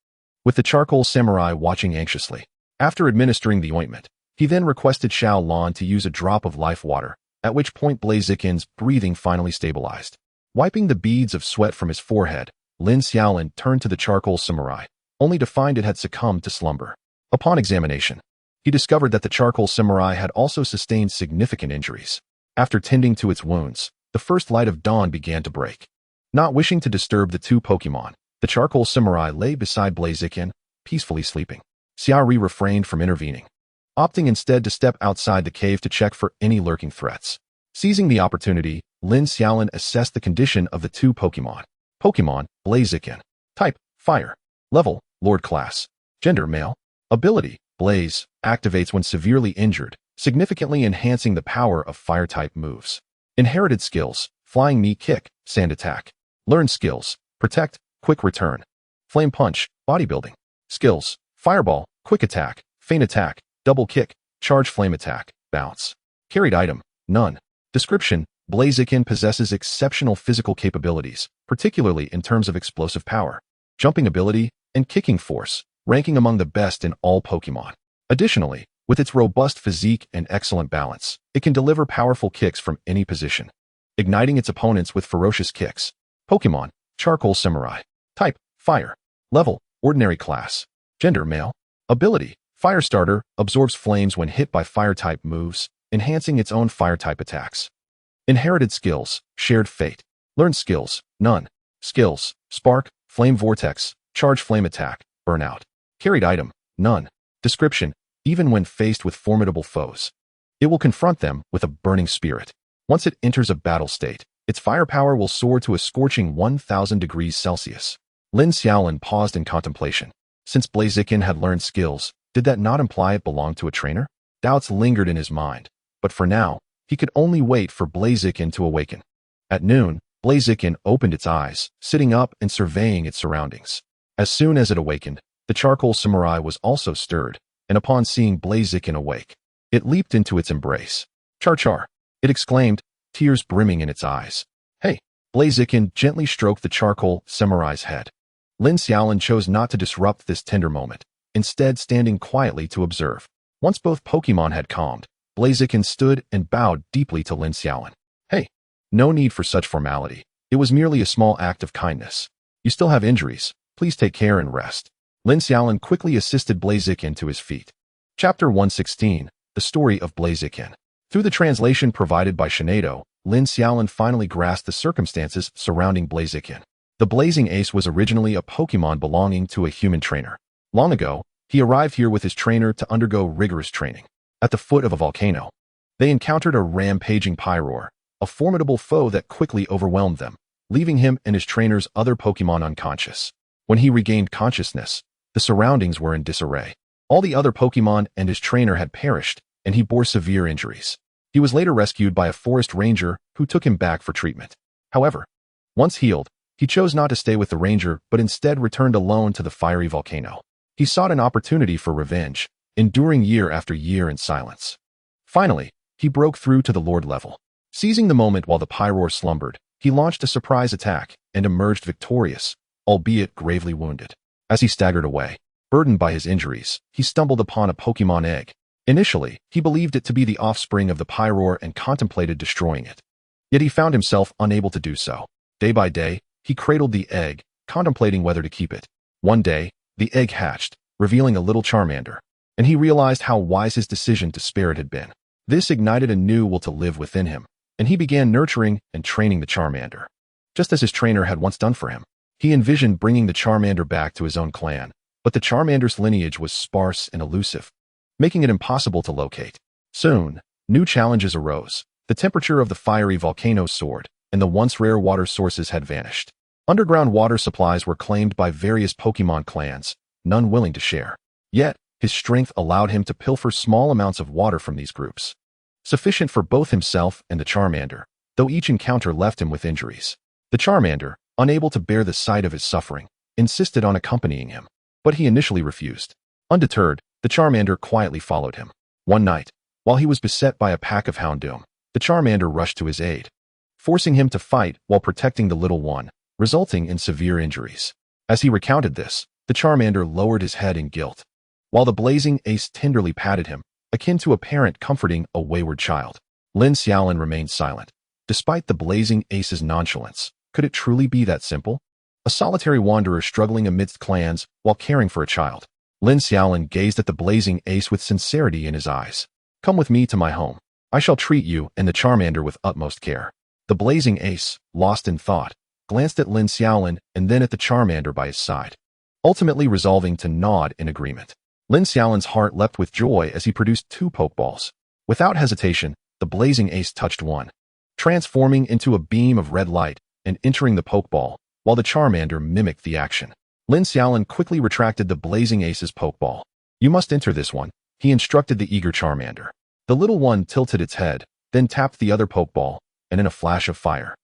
Speaker 1: with the charcoal samurai watching anxiously. After administering the ointment, he then requested Xiaolin to use a drop of life water, at which point Blaziken's breathing finally stabilized. Wiping the beads of sweat from his forehead, Lin Xiaolin turned to the charcoal samurai, only to find it had succumbed to slumber. Upon examination, he discovered that the charcoal samurai had also sustained significant injuries. After tending to its wounds, the first light of dawn began to break. Not wishing to disturb the two Pokémon, the charcoal samurai lay beside Blaziken, peacefully sleeping. Xiaori refrained from intervening, opting instead to step outside the cave to check for any lurking threats. Seizing the opportunity, Lin Xiaolin assessed the condition of the two Pokémon. Pokémon, Blaziken. Type, Fire. Level, Lord Class. Gender, Male. Ability, Blaze, activates when severely injured, significantly enhancing the power of Fire-type moves. Inherited skills, Flying Knee Kick, Sand Attack. Learned skills, Protect, Quick Return. Flame Punch, Bodybuilding. Skills, Fireball, Quick Attack, Feint Attack, Double Kick, Charge Flame Attack, Bounce. Carried item, None. Description, Blaziken possesses exceptional physical capabilities, particularly in terms of explosive power, jumping ability, and kicking force, ranking among the best in all Pokémon. Additionally, with its robust physique and excellent balance, it can deliver powerful kicks from any position, igniting its opponents with ferocious kicks. Pokémon, Charcoal Samurai. Type, Fire. Level, Ordinary Class. Gender, Male. Ability, Firestarter, absorbs flames when hit by Fire-type moves, enhancing its own Fire-type attacks. Inherited skills, Shared Fate. Learned skills, None. Skills, Spark, Flame Vortex, Charge Flame Attack, Burnout. Carried item, None. Description, even when faced with formidable foes, it will confront them with a burning spirit. Once it enters a battle state, its firepower will soar to a scorching 1,000 degrees Celsius. Lin Xiaolin paused in contemplation. Since Blaziken had learned skills, did that not imply it belonged to a trainer? Doubts lingered in his mind, but for now, he could only wait for Blaziken to awaken. At noon, Blaziken opened its eyes, sitting up and surveying its surroundings. As soon as it awakened, the charcoal samurai was also stirred, and upon seeing Blaziken awake, it leaped into its embrace. Char, it exclaimed, tears brimming in its eyes. Hey! Blaziken gently stroked the charcoal samurai's head. Lin Xiaolin chose not to disrupt this tender moment, instead standing quietly to observe. Once both Pokémon had calmed, Blaziken stood and bowed deeply to Lin Xiaolin. Hey! No need for such formality. It was merely a small act of kindness. You still have injuries. Please take care and rest. Lin Xiaolin quickly assisted Blaziken to his feet. Chapter 116, The Story of Blaziken. Through the translation provided by Shinado, Lin Xiaolin finally grasped the circumstances surrounding Blaziken. The Blazing Ace was originally a Pokémon belonging to a human trainer. Long ago, he arrived here with his trainer to undergo rigorous training. At the foot of a volcano, they encountered a rampaging Pyroar, a formidable foe that quickly overwhelmed them, leaving him and his trainer's other Pokémon unconscious. When he regained consciousness, the surroundings were in disarray. All the other Pokémon and his trainer had perished, and he bore severe injuries. He was later rescued by a forest ranger who took him back for treatment. However, once healed, he chose not to stay with the ranger but instead returned alone to the fiery volcano. He sought an opportunity for revenge, enduring year after year in silence. Finally, he broke through to the Lord level. Seizing the moment while the Pyroar slumbered, he launched a surprise attack and emerged victorious, albeit gravely wounded. As he staggered away, burdened by his injuries, he stumbled upon a Pokémon egg. Initially, he believed it to be the offspring of the Pyroar and contemplated destroying it. Yet he found himself unable to do so. Day by day, he cradled the egg, contemplating whether to keep it. One day, the egg hatched, revealing a little Charmander, and he realized how wise his decision to spare it had been. This ignited a new will to live within him, and he began nurturing and training the Charmander, just as his trainer had once done for him. He envisioned bringing the Charmander back to his own clan, but the Charmander's lineage was sparse and elusive, making it impossible to locate. Soon, new challenges arose. The temperature of the fiery volcano soared, and the once rare water sources had vanished. Underground water supplies were claimed by various Pokémon clans, none willing to share. Yet, his strength allowed him to pilfer small amounts of water from these groups, sufficient for both himself and the Charmander, though each encounter left him with injuries. The Charmander, unable to bear the sight of his suffering, insisted on accompanying him, but he initially refused. Undeterred, the Charmander quietly followed him. One night, while he was beset by a pack of Houndoom, the Charmander rushed to his aid, forcing him to fight while protecting the little one, resulting in severe injuries. As he recounted this, the Charmander lowered his head in guilt, while the blazing ace tenderly patted him, akin to a parent comforting a wayward child. Lin Xiaolin remained silent. Despite the blazing ace's nonchalance, could it truly be that simple? A solitary wanderer struggling amidst clans while caring for a child. Lin Xiaolin gazed at the blazing ace with sincerity in his eyes. "Come with me to my home. I shall treat you and the Charmander with utmost care." The blazing ace, lost in thought, glanced at Lin Xiaolin and then at the Charmander by his side, ultimately resolving to nod in agreement. Lin Xiaolin's heart leapt with joy as he produced 2 Pokeballs. Without hesitation, the blazing ace touched one, transforming into a beam of red light and entering the Pokeball, while the Charmander mimicked the action. Lin Xiaolin quickly retracted the blazing ace's Pokeball. "You must enter this one," he instructed the eager Charmander. The little one tilted its head, then tapped the other Pokeball, and in a flash of fire,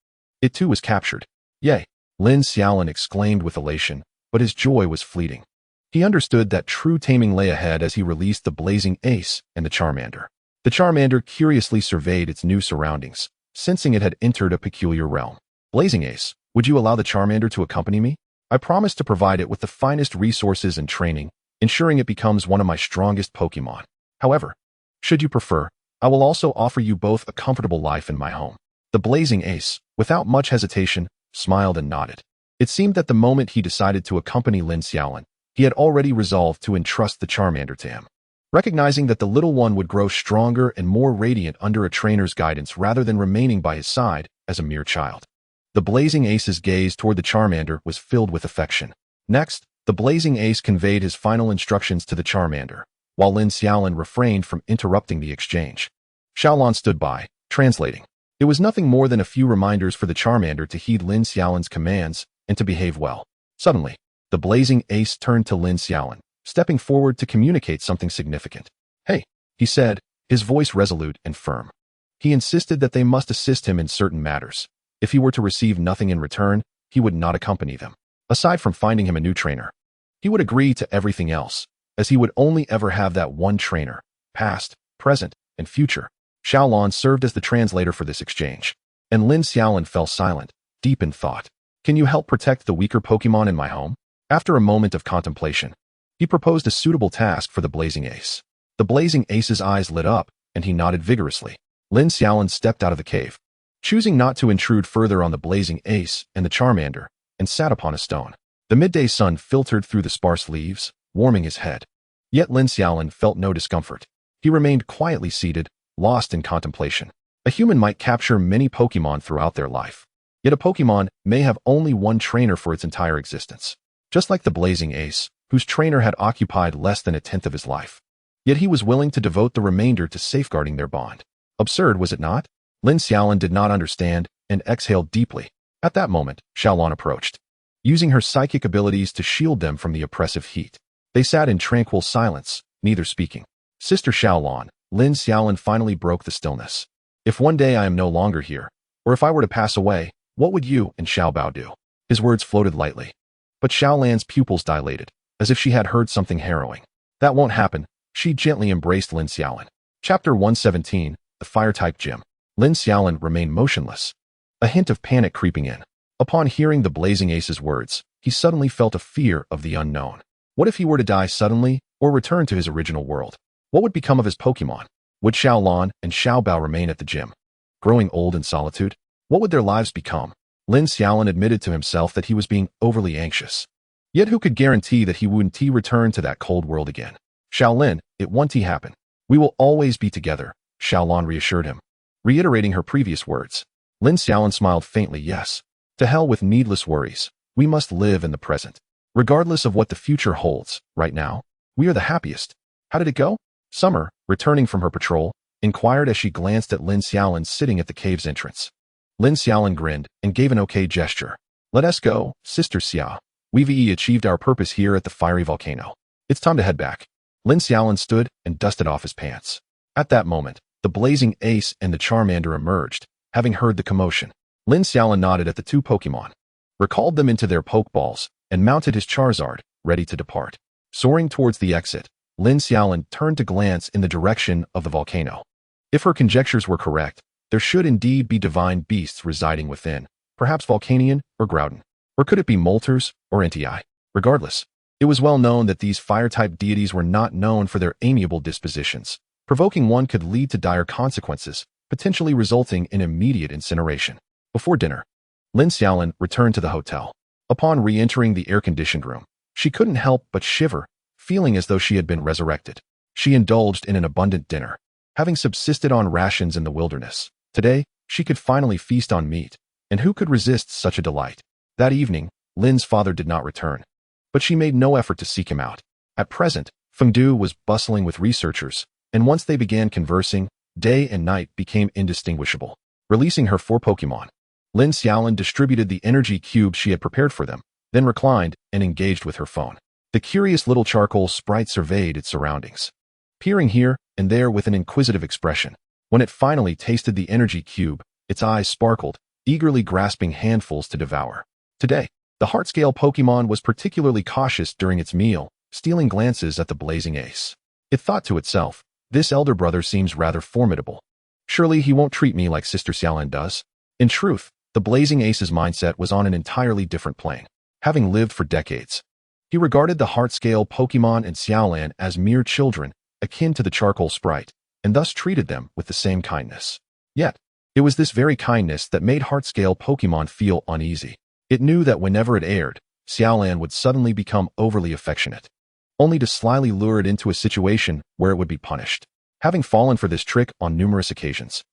Speaker 1: it too was captured. "Yay!" Lin Xiaolin exclaimed with elation, but his joy was fleeting. He understood that true taming lay ahead as he released the blazing ace and the Charmander. The Charmander curiously surveyed its new surroundings, sensing it had entered a peculiar realm. "Blazing ace, would you allow the Charmander to accompany me? I promise to provide it with the finest resources and training, ensuring it becomes one of my strongest Pokémon. However, should you prefer, I will also offer you both a comfortable life in my home." The blazing ace, without much hesitation, smiled and nodded. It seemed that the moment he decided to accompany Lin Xiaolin, he had already resolved to entrust the Charmander to him. Recognizing that the little one would grow stronger and more radiant under a trainer's guidance rather than remaining by his side as a mere child, the blazing ace's gaze toward the Charmander was filled with affection. Next, the blazing ace conveyed his final instructions to the Charmander, while Lin Xiaolin refrained from interrupting the exchange. Xiaolin stood by, translating. It was nothing more than a few reminders for the Charmander to heed Lin Xiaolin's commands and to behave well. Suddenly, the blazing ace turned to Lin Xiaolin, stepping forward to communicate something significant. "Hey," he said, his voice resolute and firm. He insisted that they must assist him in certain matters. If he were to receive nothing in return, he would not accompany them. Aside from finding him a new trainer, he would agree to everything else, as he would only ever have that one trainer, past, present, and future. Xiaolin served as the translator for this exchange, and Lin Xiaolin fell silent, deep in thought. "Can you help protect the weaker Pokémon in my home?" After a moment of contemplation, he proposed a suitable task for the blazing ace. The blazing ace's eyes lit up, and he nodded vigorously. Lin Xiaolin stepped out of the cave, choosing not to intrude further on the blazing ace and the Charmander, and sat upon a stone. The midday sun filtered through the sparse leaves, warming his head. Yet Lin Xiaolin felt no discomfort. He remained quietly seated, lost in contemplation. A human might capture many Pokémon throughout their life, yet a Pokémon may have only one trainer for its entire existence. Just like the blazing ace, whose trainer had occupied less than a tenth of his life. Yet he was willing to devote the remainder to safeguarding their bond. Absurd, was it not? Lin Xiaolin did not understand and exhaled deeply. At that moment, Xiaolin approached, using her psychic abilities to shield them from the oppressive heat. They sat in tranquil silence, neither speaking. "Sister Xiaolin," Lin Xiaolin finally broke the stillness. "If one day I am no longer here, or if I were to pass away, what would you and Xiaobao do?" His words floated lightly, but Xiaolan's pupils dilated, as if she had heard something harrowing. "That won't happen," she gently embraced Lin Xiaolin. Chapter 117, The Fire-Type Gym. Lin Xiaolin remained motionless, a hint of panic creeping in. Upon hearing the blazing ace's words, he suddenly felt a fear of the unknown. What if he were to die suddenly, or return to his original world? What would become of his Pokémon? Would Xiaolin and Xiaobao remain at the gym, growing old in solitude? What would their lives become? Lin Xiaolin admitted to himself that he was being overly anxious. Yet who could guarantee that he wouldn't return to that cold world again? Xiaolin, it won't happen. We will always be together, Xiaolin reassured him. Reiterating her previous words, Lin Xiaolin smiled faintly. Yes. To hell with needless worries. We must live in the present. Regardless of what the future holds, right now, we are the happiest. How did it go? Summer, returning from her patrol, inquired as she glanced at Lin Xiaolin sitting at the cave's entrance. Lin Xiaolin grinned and gave an okay gesture. Let us go, Sister Xia. We've achieved our purpose here at the fiery volcano. It's time to head back. Lin Xiaolin stood and dusted off his pants. At that moment, the blazing ace and the Charmander emerged, having heard the commotion. Lin Xiaolin nodded at the two Pokémon, recalled them into their Pokeballs, and mounted his Charizard, ready to depart. Soaring towards the exit, Lin Xiaolin turned to glance in the direction of the volcano. If her conjectures were correct, there should indeed be divine beasts residing within, perhaps Volcanion or Groudon. Or could it be Moltres or Entei? Regardless, it was well known that these fire-type deities were not known for their amiable dispositions. Provoking one could lead to dire consequences, potentially resulting in immediate incineration. Before dinner, Lin Xiaolin returned to the hotel. Upon re-entering the air-conditioned room, she couldn't help but shiver, feeling as though she had been resurrected. She indulged in an abundant dinner. Having subsisted on rations in the wilderness, today, she could finally feast on meat, and who could resist such a delight? That evening, Lin's father did not return, but she made no effort to seek him out. At present, Fengdu was bustling with researchers, and once they began conversing, day and night became indistinguishable. Releasing her 4 Pokémon, Lin Xiaolin distributed the energy cubes she had prepared for them, then reclined and engaged with her phone. The curious little charcoal sprite surveyed its surroundings, peering here and there with an inquisitive expression. When it finally tasted the energy cube, its eyes sparkled, eagerly grasping handfuls to devour. Today, the heart-scale Pokémon was particularly cautious during its meal, stealing glances at the blazing ace. It thought to itself, this elder brother seems rather formidable. Surely he won't treat me like Sister Xiaolin does. In truth, the blazing ace's mindset was on an entirely different plane. Having lived for decades, he regarded the heart-scale Pokémon and Xiaolin as mere children, akin to the charcoal sprite, and thus treated them with the same kindness. Yet, it was this very kindness that made heart-scale Pokémon feel uneasy. It knew that whenever it aired, Xiaolin would suddenly become overly affectionate, only to slyly lure it into a situation where it would be punished. Having fallen for this trick on numerous occasions,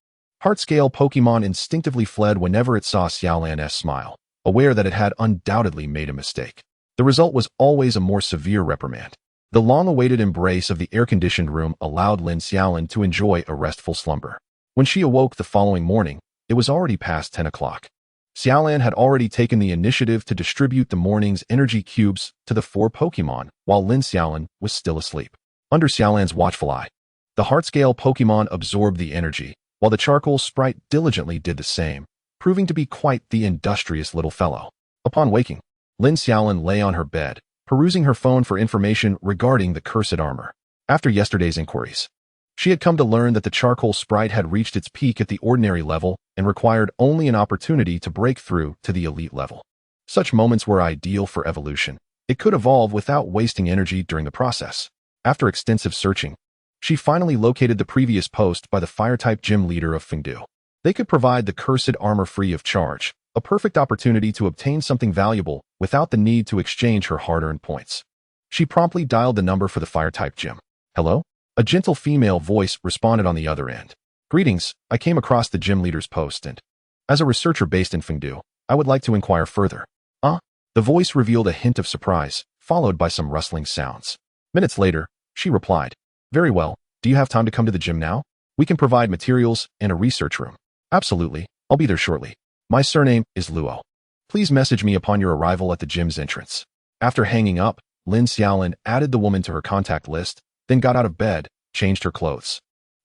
Speaker 1: heart-scale Pokémon instinctively fled whenever it saw Xiaolin's smile, aware that it had undoubtedly made a mistake. The result was always a more severe reprimand. The long-awaited embrace of the air-conditioned room allowed Lin Xiaolin to enjoy a restful slumber. When she awoke the following morning, it was already past 10 o'clock. Xiaolin had already taken the initiative to distribute the morning's energy cubes to the 4 Pokémon, while Lin Xiaolin was still asleep. Under Xiaolin's watchful eye, the heart-scale Pokémon absorbed the energy, while the charcoal sprite diligently did the same, proving to be quite the industrious little fellow. Upon waking, Lin Xiaolin lay on her bed, perusing her phone for information regarding the cursed armor. After yesterday's inquiries, she had come to learn that the charcoal sprite had reached its peak at the ordinary level and required only an opportunity to break through to the elite level. Such moments were ideal for evolution. It could evolve without wasting energy during the process. After extensive searching, she finally located the previous post by the fire-type gym leader of Fengdu. They could provide the cursed armor free of charge, a perfect opportunity to obtain something valuable without the need to exchange her hard-earned points. She promptly dialed the number for the fire-type gym. Hello? A gentle female voice responded on the other end. Greetings, I came across the gym leader's post and, as a researcher based in Fengdu, I would like to inquire further. The voice revealed a hint of surprise, followed by some rustling sounds. Minutes later, she replied, Very well, do you have time to come to the gym now? We can provide materials and a research room. Absolutely, I'll be there shortly. My surname is Luo. Please message me upon your arrival at the gym's entrance. After hanging up, Lin Xiaolin added the woman to her contact list, then got out of bed, changed her clothes,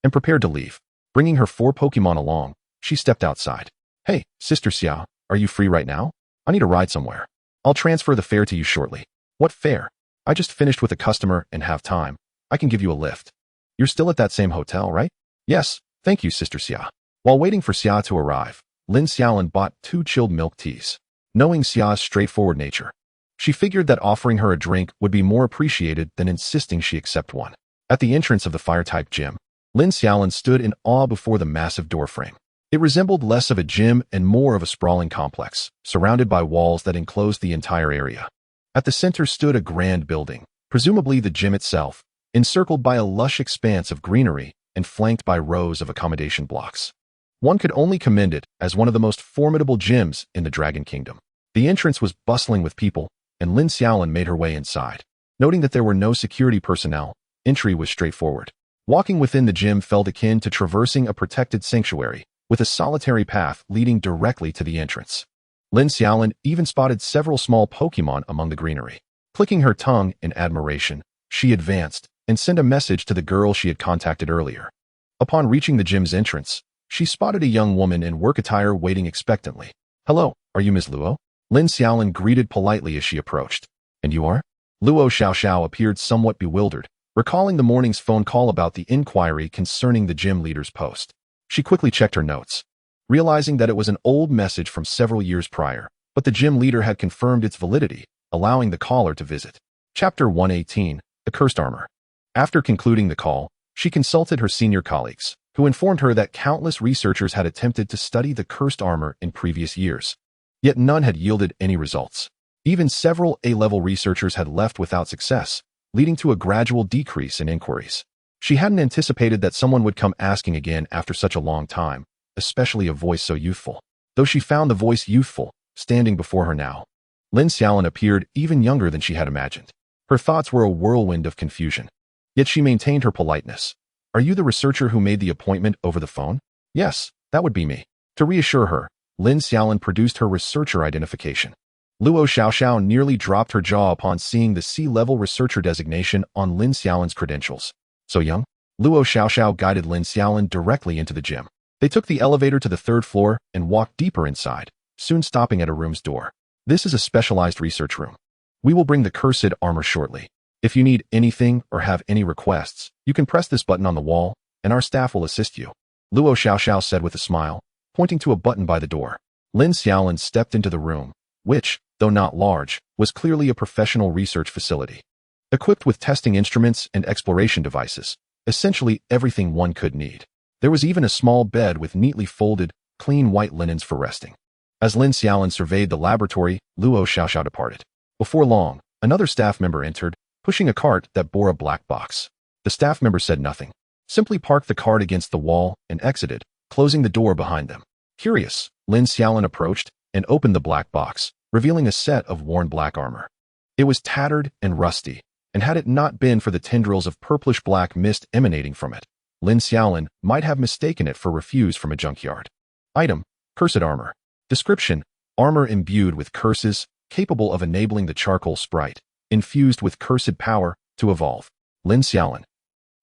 Speaker 1: and prepared to leave. Bringing her 4 Pokémon along, she stepped outside. Hey, Sister Xia, are you free right now? I need a ride somewhere. I'll transfer the fare to you shortly. What fare? I just finished with a customer and have time. I can give you a lift. You're still at that same hotel, right? Yes, thank you, Sister Xia. While waiting for Xia to arrive, Lin Xiaolin bought 2 chilled milk teas. Knowing Xia's straightforward nature, she figured that offering her a drink would be more appreciated than insisting she accept one. At the entrance of the fire-type gym, Lin Xiaolin stood in awe before the massive doorframe. It resembled less of a gym and more of a sprawling complex, surrounded by walls that enclosed the entire area. At the center stood a grand building, presumably the gym itself, encircled by a lush expanse of greenery and flanked by rows of accommodation blocks. One could only commend it as one of the most formidable gyms in the Dragon Kingdom. The entrance was bustling with people, and Lin Xiaolin made her way inside. Noting that there were no security personnel, entry was straightforward. Walking within the gym felt akin to traversing a protected sanctuary, with a solitary path leading directly to the entrance. Lin Xiaolin even spotted several small Pokémon among the greenery. Clicking her tongue in admiration, she advanced and sent a message to the girl she had contacted earlier. Upon reaching the gym's entrance, she spotted a young woman in work attire waiting expectantly. "Hello, are you Ms. Luo?" Lin Xiaolin greeted politely as she approached. "And you are?" Luo Xiaoxiao appeared somewhat bewildered, recalling the morning's phone call about the inquiry concerning the gym leader's post. She quickly checked her notes, realizing that it was an old message from several years prior, but the gym leader had confirmed its validity, allowing the caller to visit. Chapter 118, The Cursed Armor. After concluding the call, she consulted her senior colleagues, who informed her that countless researchers had attempted to study the cursed armor in previous years, yet none had yielded any results. Even several A-level researchers had left without success, leading to a gradual decrease in inquiries. She hadn't anticipated that someone would come asking again after such a long time, especially a voice so youthful. Though she found the voice youthful, standing before her now, Lin Xiaolin appeared even younger than she had imagined. Her thoughts were a whirlwind of confusion. Yet she maintained her politeness. "Are you the researcher who made the appointment over the phone?" "Yes, that would be me." To reassure her, Lin Xiaolin produced her researcher identification. Luo Xiaoxiao nearly dropped her jaw upon seeing the C-level researcher designation on Lin Xiaolin's credentials. "So young?" Luo Xiaoxiao guided Lin Xiaolin directly into the gym. They took the elevator to the third floor and walked deeper inside, soon stopping at a room's door. "This is a specialized research room. We will bring the cursed armor shortly. If you need anything or have any requests, you can press this button on the wall, and our staff will assist you," Luo Xiaoxiao said with a smile, pointing to a button by the door. Lin Xiaolin stepped into the room, which, though not large, was clearly a professional research facility. Equipped with testing instruments and exploration devices, essentially everything one could need. There was even a small bed with neatly folded, clean white linens for resting. As Lin Xiaolin surveyed the laboratory, Luo Xiaoxiao departed. Before long, another staff member entered, pushing a cart that bore a black box. The staff member said nothing, simply parked the cart against the wall and exited, closing the door behind them. Curious, Lin Xiaolin approached and opened the black box, revealing a set of worn black armor. It was tattered and rusty, and had it not been for the tendrils of purplish-black mist emanating from it, Lin Xiaolin might have mistaken it for refuse from a junkyard. Item: Cursed Armor. Description: Armor imbued with curses, capable of enabling the charcoal sprite, infused with cursed power, to evolve. Lin Xiaolin.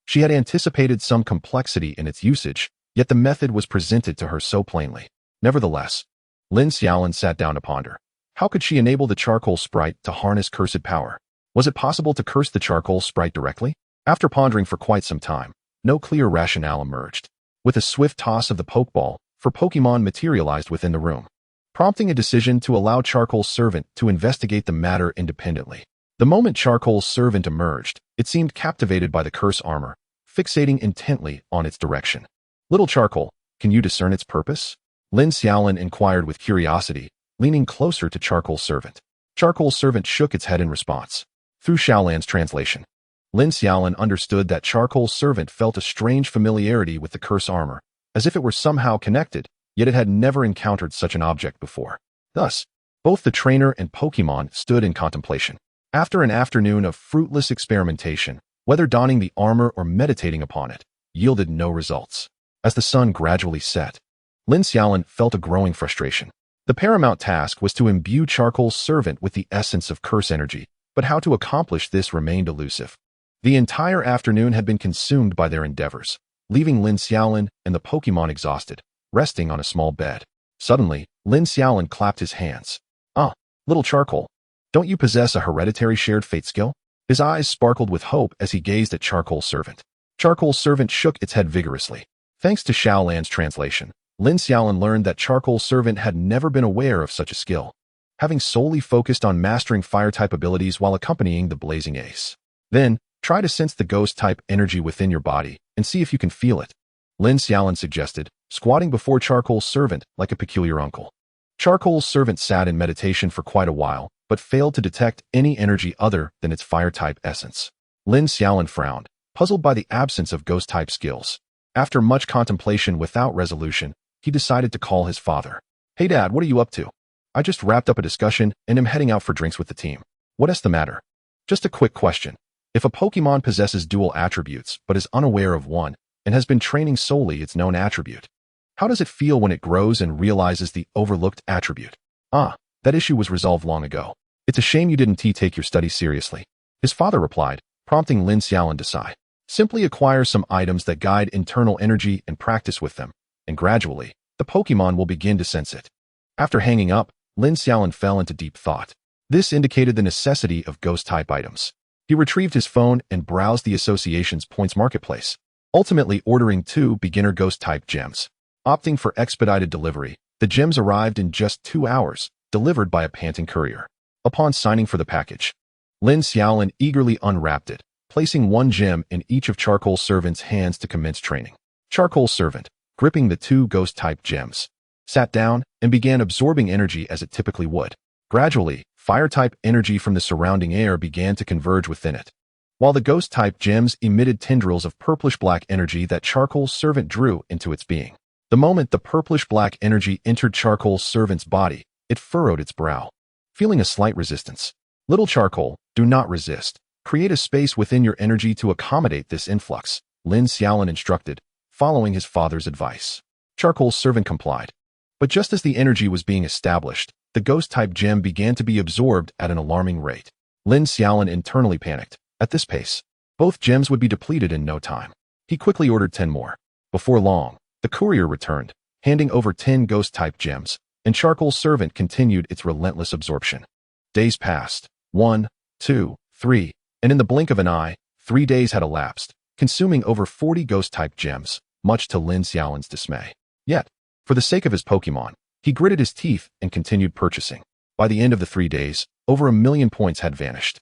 Speaker 1: She had anticipated some complexity in its usage, yet the method was presented to her so plainly. Nevertheless, Lin Xiaolin sat down to ponder. How could she enable the charcoal sprite to harness cursed power? Was it possible to curse the charcoal sprite directly? After pondering for quite some time, no clear rationale emerged. With a swift toss of the Pokeball, for Pokémon materialized within the room, prompting a decision to allow Charcoal's servant to investigate the matter independently. The moment Charcoal's servant emerged, it seemed captivated by the curse armor, fixating intently on its direction. "Little Charcoal, can you discern its purpose?" Lin Xiaolin inquired with curiosity, leaning closer to Charcoal's servant. Charcoal's servant shook its head in response. Through Xiaolan's translation, Lin Xiaolin understood that Charcoal's servant felt a strange familiarity with the curse armor, as if it were somehow connected, yet it had never encountered such an object before. Thus, both the trainer and Pokémon stood in contemplation. After an afternoon of fruitless experimentation, whether donning the armor or meditating upon it, yielded no results. As the sun gradually set, Lin Xiaolin felt a growing frustration. The paramount task was to imbue Charcoal's servant with the essence of curse energy, but how to accomplish this remained elusive. The entire afternoon had been consumed by their endeavors, leaving Lin Xiaolin and the Pokémon exhausted, resting on a small bed. Suddenly, Lin Xiaolin clapped his hands. "Ah, little Charcoal, don't you possess a hereditary shared fate skill?" His eyes sparkled with hope as he gazed at Charcoal's servant. Charcoal's servant shook its head vigorously. Thanks to Xiaolan's translation, Lin Xiaolin learned that Charcoal's servant had never been aware of such a skill, having solely focused on mastering fire-type abilities while accompanying the Blazing Ace. Then, try to sense the ghost-type energy within your body and see if you can feel it, Lin Xiaolin suggested, squatting before Charcoal's servant like a peculiar uncle. Charcoal's servant sat in meditation for quite a while, but failed to detect any energy other than its fire-type essence. Lin Xiaolin frowned, puzzled by the absence of ghost-type skills. After much contemplation without resolution, he decided to call his father. "Hey Dad, what are you up to? I just wrapped up a discussion and am heading out for drinks with the team. What's the matter?" "Just a quick question. If a Pokémon possesses dual attributes but is unaware of one and has been training solely its known attribute, how does it feel when it grows and realizes the overlooked attribute?" "Ah, that issue was resolved long ago. It's a shame you didn't take your studies seriously," his father replied, prompting Lin Xiaolin to sigh. "Simply acquire some items that guide internal energy and practice with them, and gradually, the Pokémon will begin to sense it." After hanging up, Lin Xiaolin fell into deep thought. This indicated the necessity of ghost-type items. He retrieved his phone and browsed the association's points marketplace, ultimately ordering 2 beginner ghost-type gems. Opting for expedited delivery, the gems arrived in just 2 hours, delivered by a panting courier. Upon signing for the package, Lin Xiaolin eagerly unwrapped it, placing 1 gem in each of Charcoal's servant's hands to commence training. Charcoal's servant, gripping the 2 ghost-type gems, sat down and began absorbing energy as it typically would. Gradually, fire-type energy from the surrounding air began to converge within it, while the ghost-type gems emitted tendrils of purplish-black energy that Charcoal's servant drew into its being. The moment the purplish-black energy entered Charcoal's servant's body, it furrowed its brow, feeling a slight resistance. "Little Charcoal, do not resist. Create a space within your energy to accommodate this influx," Lin Xiaolin instructed, following his father's advice. Charcoal's servant complied. But just as the energy was being established, the ghost-type gem began to be absorbed at an alarming rate. Lin Xiaolin internally panicked. At this pace, both gems would be depleted in no time. He quickly ordered 10 more. Before long, the courier returned, handing over 10 ghost-type gems, and Charcoal's servant continued its relentless absorption. Days passed. 1, 2, 3, and in the blink of an eye, 3 days had elapsed, consuming over 40 ghost-type gems, much to Lin Xiaolin's dismay. Yet, for the sake of his Pokémon, he gritted his teeth and continued purchasing. By the end of the 3 days, over 1,000,000 points had vanished.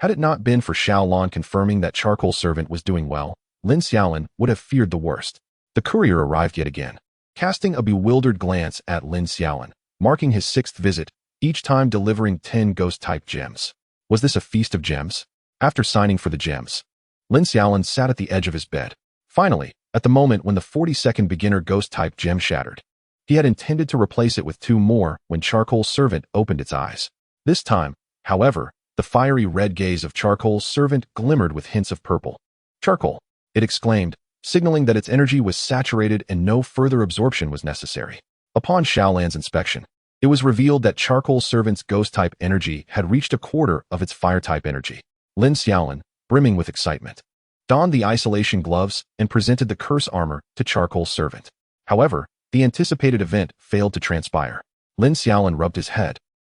Speaker 1: Had it not been for Xiaolin confirming that Charcoal's servant was doing well, Lin Xiaolin would have feared the worst. The courier arrived yet again, casting a bewildered glance at Lin Xiaolin, marking his 6th visit, each time delivering 10 ghost-type gems. Was this a feast of gems? After signing for the gems, Lin Xiaolin sat at the edge of his bed. Finally, at the moment when the 42nd beginner ghost-type gem shattered, he had intended to replace it with 2 more when Charcoal's servant opened its eyes. This time, however, the fiery red gaze of Charcoal's servant glimmered with hints of purple. "Charcoal!" it exclaimed, signaling that its energy was saturated and no further absorption was necessary. Upon Xiaolan's inspection, it was revealed that Charcoal's servant's ghost-type energy had reached a quarter of its fire-type energy. Lin Xiaolin, brimming with excitement, donned the isolation gloves and presented the curse armor to Charcoal's servant. However, the anticipated event failed to transpire. Lin Xiaolin rubbed his head,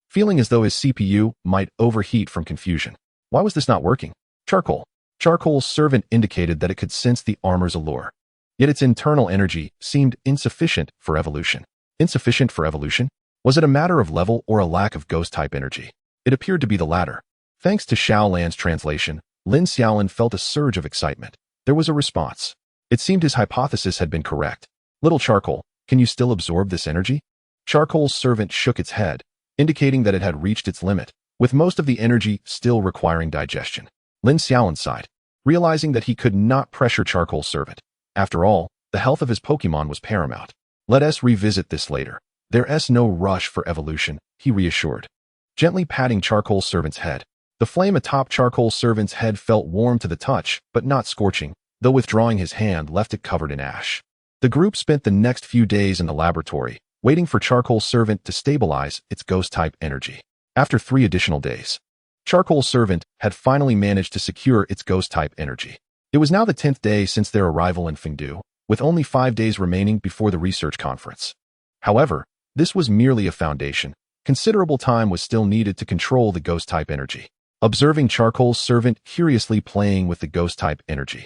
Speaker 1: feeling as though his CPU might overheat from confusion. Why was this not working? Charcoal's servant indicated that it could sense the armor's allure, yet its internal energy seemed insufficient for evolution. Insufficient for evolution? Was it a matter of level or a lack of ghost-type energy? It appeared to be the latter. Thanks to Xiaolan's translation, Lin Xiaolin felt a surge of excitement. There was a response. It seemed his hypothesis had been correct. "Little Charcoal, can you still absorb this energy?" Charcoal's servant shook its head, indicating that it had reached its limit, with most of the energy still requiring digestion. Lin Xiaolin sighed, realizing that he could not pressure Charcoal's servant. After all, the health of his Pokémon was paramount. "Let us revisit this later. There's no rush for evolution," he reassured, gently patting Charcoal's servant's head. The flame atop Charcoal's servant's head felt warm to the touch, but not scorching, though withdrawing his hand left it covered in ash. The group spent the next few days in the laboratory, waiting for Charcoal's servant to stabilize its ghost-type energy. After 3 additional days, Charcoal's servant had finally managed to secure its ghost-type energy. It was now the 10th day since their arrival in Fengdu, with only 5 days remaining before the research conference. However, this was merely a foundation. Considerable time was still needed to control the ghost-type energy. Observing Charcoal's servant curiously playing with the ghost-type energy,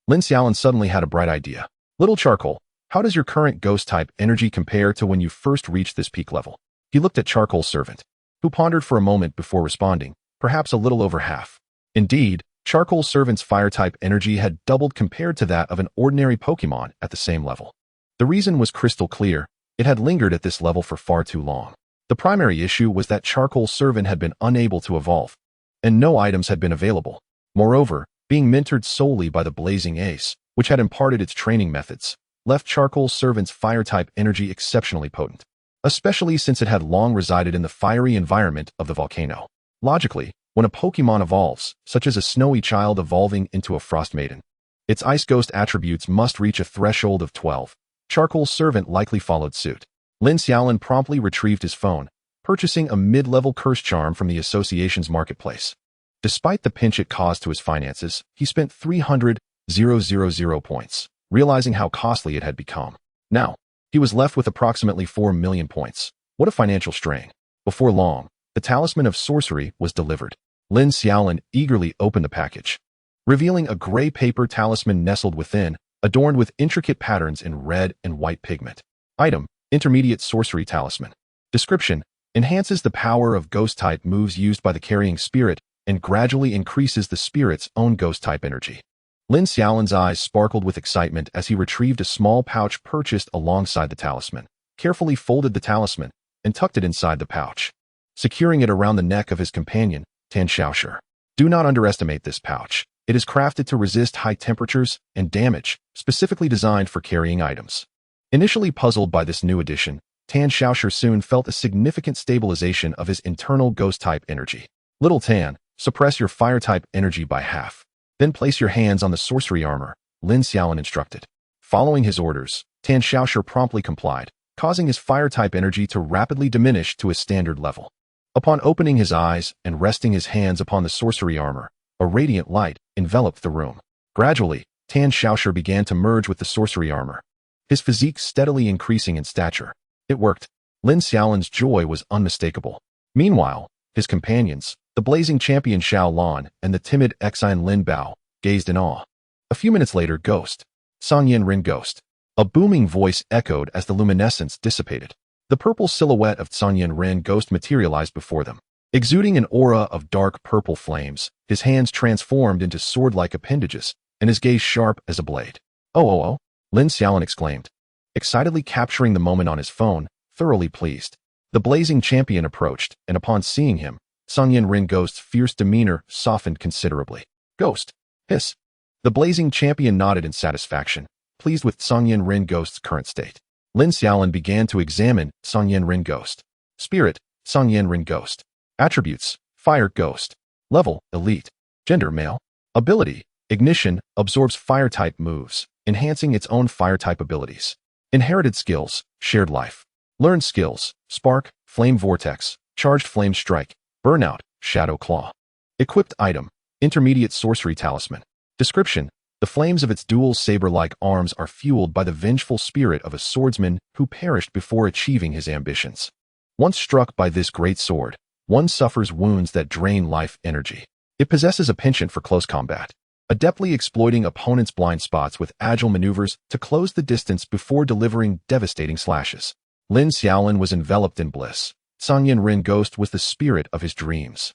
Speaker 1: Lin Xiaolin suddenly had a bright idea. "Little Charcoal, how does your current ghost-type energy compare to when you first reached this peak level?" He looked at Charcoal's servant, who pondered for a moment before responding, perhaps a little over half. Indeed, Charcoal's servant's fire-type energy had doubled compared to that of an ordinary Pokémon at the same level. The reason was crystal clear. It had lingered at this level for far too long. The primary issue was that Charcoal Servant had been unable to evolve, and no items had been available. Moreover, being mentored solely by the Blazing Ace, which had imparted its training methods, left Charcoal Servant's fire-type energy exceptionally potent, especially since it had long resided in the fiery environment of the volcano. Logically, when a Pokémon evolves, such as a snowy child evolving into a frost maiden, its ice ghost attributes must reach a threshold of 12. Charcoal Servant likely followed suit. Lin Xiaolin promptly retrieved his phone, purchasing a mid-level curse charm from the association's marketplace. Despite the pinch it caused to his finances, he spent 300,000 points, realizing how costly it had become. Now, he was left with approximately 4 million points. What a financial strain. Before long, the Talisman of Sorcery was delivered. Lin Xiaolin eagerly opened the package, revealing a gray paper talisman nestled within, adorned with intricate patterns in red and white pigment. Item: Intermediate Sorcery Talisman. Description: enhances the power of ghost-type moves used by the carrying spirit and gradually increases the spirit's own ghost-type energy. Lin Xiaolin's eyes sparkled with excitement as he retrieved a small pouch purchased alongside the talisman, carefully folded the talisman, and tucked it inside the pouch, securing it around the neck of his companion, Tan Xiaoshi. Do not underestimate this pouch. It is crafted to resist high temperatures and damage, specifically designed for carrying items. Initially puzzled by this new addition, Tan Xiaoshi soon felt a significant stabilization of his internal ghost-type energy. Little Tan, suppress your fire-type energy by half. Then place your hands on the sorcery armor, Lin Xiaolin instructed. Following his orders, Tan Xiaoshi promptly complied, causing his fire-type energy to rapidly diminish to a standard level. Upon opening his eyes and resting his hands upon the sorcery armor, a radiant light enveloped the room. Gradually, Tan Xiaoshi began to merge with the sorcery armor, his physique steadily increasing in stature. It worked. Lin Xiaolin's joy was unmistakable. Meanwhile, his companions, the blazing champion Xiaolin and the timid Exine Lin Bao, gazed in awe. A few minutes later, Ghost. Songyan Rin Ghost. A booming voice echoed as the luminescence dissipated. The purple silhouette of Songyan Rin Ghost materialized before them. Exuding an aura of dark purple flames, his hands transformed into sword-like appendages, and his gaze sharp as a blade. Oh, Lin Xiaolin exclaimed, excitedly capturing the moment on his phone, thoroughly pleased. The blazing champion approached, and upon seeing him, Songyan Rin Ghost's fierce demeanor softened considerably. Ghost. Hiss. The blazing champion nodded in satisfaction, pleased with Songyan Rin Ghost's current state. Lin Xiaolin began to examine Songyan Rin Ghost. Spirit, Songyan Rin Ghost. Attributes, Fire Ghost. Level, Elite. Gender, Male. Ability, Ignition, absorbs fire-type moves, enhancing its own fire-type abilities. Inherited skills, Shared Life. Learned skills, Spark, Flame Vortex, Charged Flame Strike, Burnout, Shadow Claw. Equipped item, Intermediate Sorcery Talisman. Description: the flames of its dual saber-like arms are fueled by the vengeful spirit of a swordsman who perished before achieving his ambitions. Once struck by this great sword, one suffers wounds that drain life energy. It possesses a penchant for close combat, adeptly exploiting opponents' blind spots with agile maneuvers to close the distance before delivering devastating slashes. Lin Xiaolin was enveloped in bliss. Songyan Rin Ghost was the spirit of his dreams.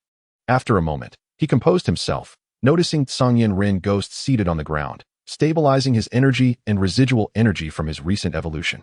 Speaker 1: After a moment, he composed himself, noticing Songyan Rin Ghost seated on the ground, stabilizing his energy and residual energy from his recent evolution.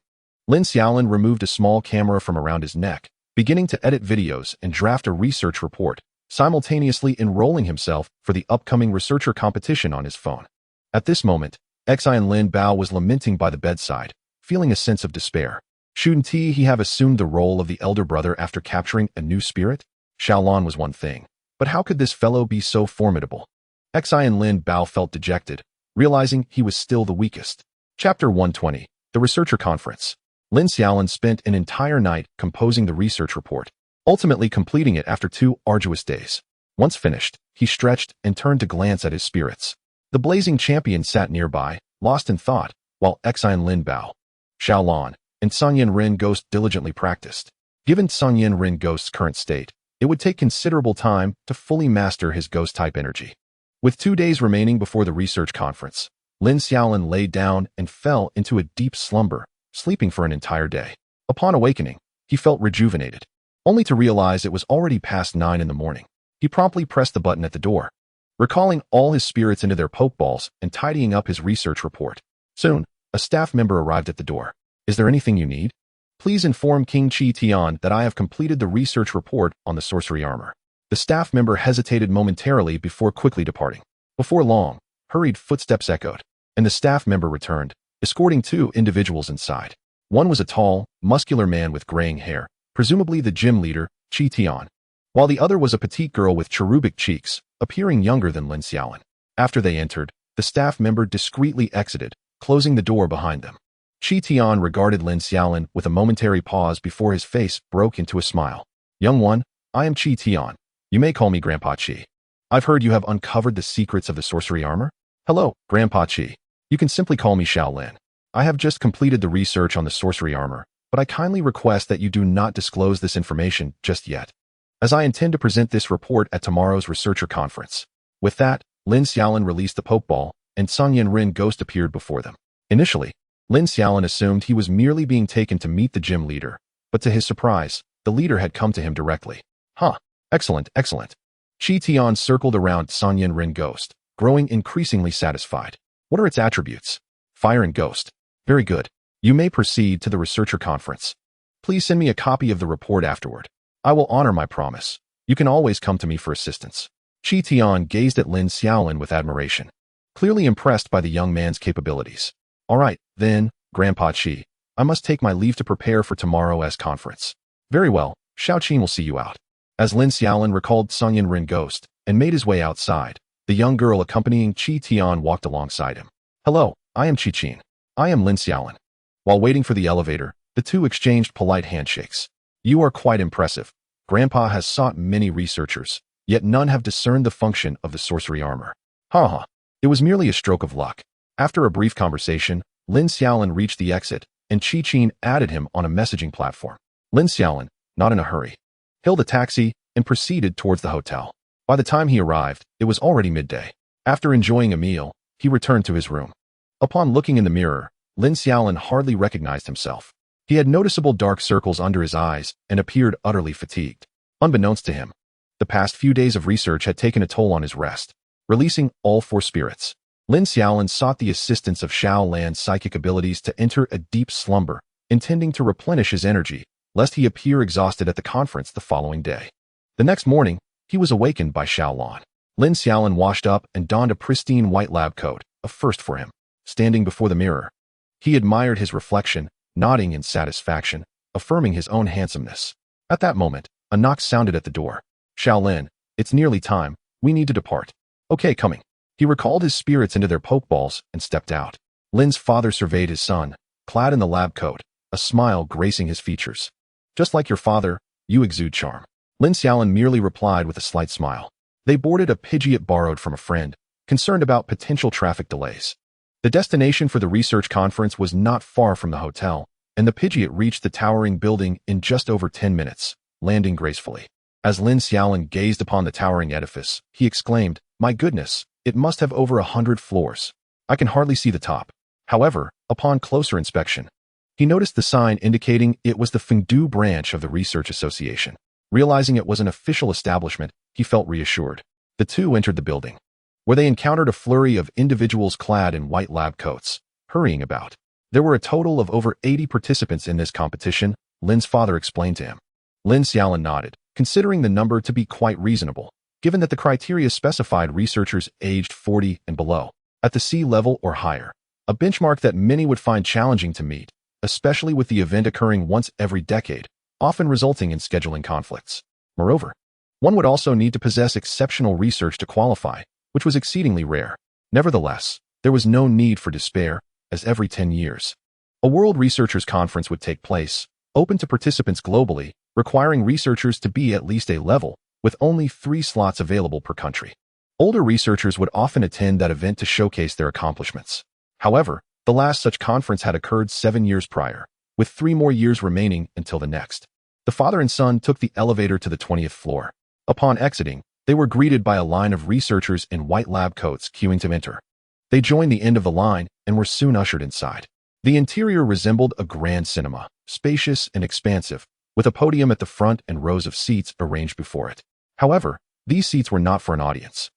Speaker 1: Lin Xiaolin removed a small camera from around his neck, beginning to edit videos and draft a research report, simultaneously enrolling himself for the upcoming researcher competition on his phone. At this moment, Exine Lin Bao was lamenting by the bedside, feeling a sense of despair. Shouldn't he have assumed the role of the elder brother after capturing a new spirit? Xiaolin was one thing, but how could this fellow be so formidable? Exine Lin Bao felt dejected, realizing he was still the weakest. Chapter 120. The Researcher Conference. Lin Xiaolin spent an entire night composing the research report, ultimately completing it after 2 arduous days. Once finished, he stretched and turned to glance at his spirits. The blazing champion sat nearby, lost in thought, while Exine Lin Bao, Xiaolin, and Songyan Rin Ghost diligently practiced. Given Songyan Rin Ghost's current state, it would take considerable time to fully master his ghost-type energy. With 2 days remaining before the research conference, Lin Xiaolin lay down and fell into a deep slumber, sleeping for an entire day. Upon awakening, he felt rejuvenated, only to realize it was already past 9 in the morning. He promptly pressed the button at the door, recalling all his spirits into their pokeballs and tidying up his research report. Soon, a staff member arrived at the door. Is there anything you need? Please inform King Qi Tian that I have completed the research report on the sorcery armor. The staff member hesitated momentarily before quickly departing. Before long, hurried footsteps echoed, and the staff member returned, escorting two individuals inside. One was a tall, muscular man with graying hair, presumably the gym leader, Qi Tian, while the other was a petite girl with cherubic cheeks, appearing younger than Lin Xiaolin. After they entered, the staff member discreetly exited, closing the door behind them. Qi Tian regarded Lin Xiaolin with a momentary pause before his face broke into a smile. Young one, I am Qi Tian. You may call me Grandpa Qi. I've heard you have uncovered the secrets of the sorcery armor. Hello, Grandpa Qi. You can simply call me Xiaolin. I have just completed the research on the sorcery armor, but I kindly request that you do not disclose this information just yet, as I intend to present this report at tomorrow's researcher conference. With that, Lin Xiaolin released the Pokeball, and Sung Yin Ghost appeared before them. Initially, Lin Xiaolin assumed he was merely being taken to meet the gym leader, but to his surprise, the leader had come to him directly. Huh, excellent, excellent. Qi Tian circled around Sung Yin Ghost, growing increasingly satisfied. What are its attributes? Fire and Ghost. Very good. You may proceed to the researcher conference. Please send me a copy of the report afterward. I will honor my promise. You can always come to me for assistance. Qi Tian gazed at Lin Xiaolin with admiration, clearly impressed by the young man's capabilities. All right, then, Grandpa Qi, I must take my leave to prepare for tomorrow's conference. Very well, Xiao Qin will see you out. As Lin Xiaolin recalled Sung Yin Ghost and made his way outside, the young girl accompanying Qi Tian walked alongside him. Hello, I am Qi Qin. I am Lin Xiaolin. While waiting for the elevator, the two exchanged polite handshakes. You are quite impressive. Grandpa has sought many researchers, yet none have discerned the function of the sorcery armor. Ha. It was merely a stroke of luck. After a brief conversation, Lin Xiaolin reached the exit, and Qi Qin added him on a messaging platform. Lin Xiaolin, not in a hurry, hailed a taxi and proceeded towards the hotel. By the time he arrived, it was already midday. After enjoying a meal, he returned to his room. Upon looking in the mirror, Lin Xiaolin hardly recognized himself. He had noticeable dark circles under his eyes and appeared utterly fatigued. Unbeknownst to him, the past few days of research had taken a toll on his rest. Releasing all four spirits, Lin Xiaolin sought the assistance of Xiao Lan's psychic abilities to enter a deep slumber, intending to replenish his energy, lest he appear exhausted at the conference the following day. The next morning, he was awakened by Xiao Lan. Lin Xiaolin washed up and donned a pristine white lab coat, a first for him. Standing before the mirror, he admired his reflection, nodding in satisfaction, affirming his own handsomeness. At that moment, a knock sounded at the door. Xiaolin, it's nearly time. We need to depart. Okay, coming. He recalled his spirits into their pokeballs and stepped out. Lin's father surveyed his son, clad in the lab coat, a smile gracing his features. Just like your father, you exude charm. Lin Xiaolin merely replied with a slight smile. They boarded a Pidgeot borrowed from a friend, concerned about potential traffic delays. The destination for the research conference was not far from the hotel, and the Pidgeot reached the towering building in just over 10 minutes, landing gracefully. As Lin Xiaolin gazed upon the towering edifice, he exclaimed, "My goodness, it must have over 100 floors. I can hardly see the top." However, upon closer inspection, he noticed the sign indicating it was the Fengdu branch of the Research Association. Realizing it was an official establishment, he felt reassured. The two entered the building, where they encountered a flurry of individuals clad in white lab coats, hurrying about. There were a total of over 80 participants in this competition, Lin's father explained to him. Lin Xiaolin nodded, considering the number to be quite reasonable, given that the criteria specified researchers aged 40 and below, at the C level or higher, a benchmark that many would find challenging to meet, especially with the event occurring once every decade, often resulting in scheduling conflicts. Moreover, one would also need to possess exceptional research to qualify, which was exceedingly rare. Nevertheless, there was no need for despair, as every 10 years, a World Researchers Conference would take place, open to participants globally, requiring researchers to be at least A level, with only 3 slots available per country. Older researchers would often attend that event to showcase their accomplishments. However, the last such conference had occurred 7 years prior, with 3 more years remaining until the next. The father and son took the elevator to the 20th floor. Upon exiting, they were greeted by a line of researchers in white lab coats queuing to enter. They joined the end of the line and were soon ushered inside. The interior resembled a grand cinema, spacious and expansive, with a podium at the front and rows of seats arranged before it. However, these seats were not for an audience.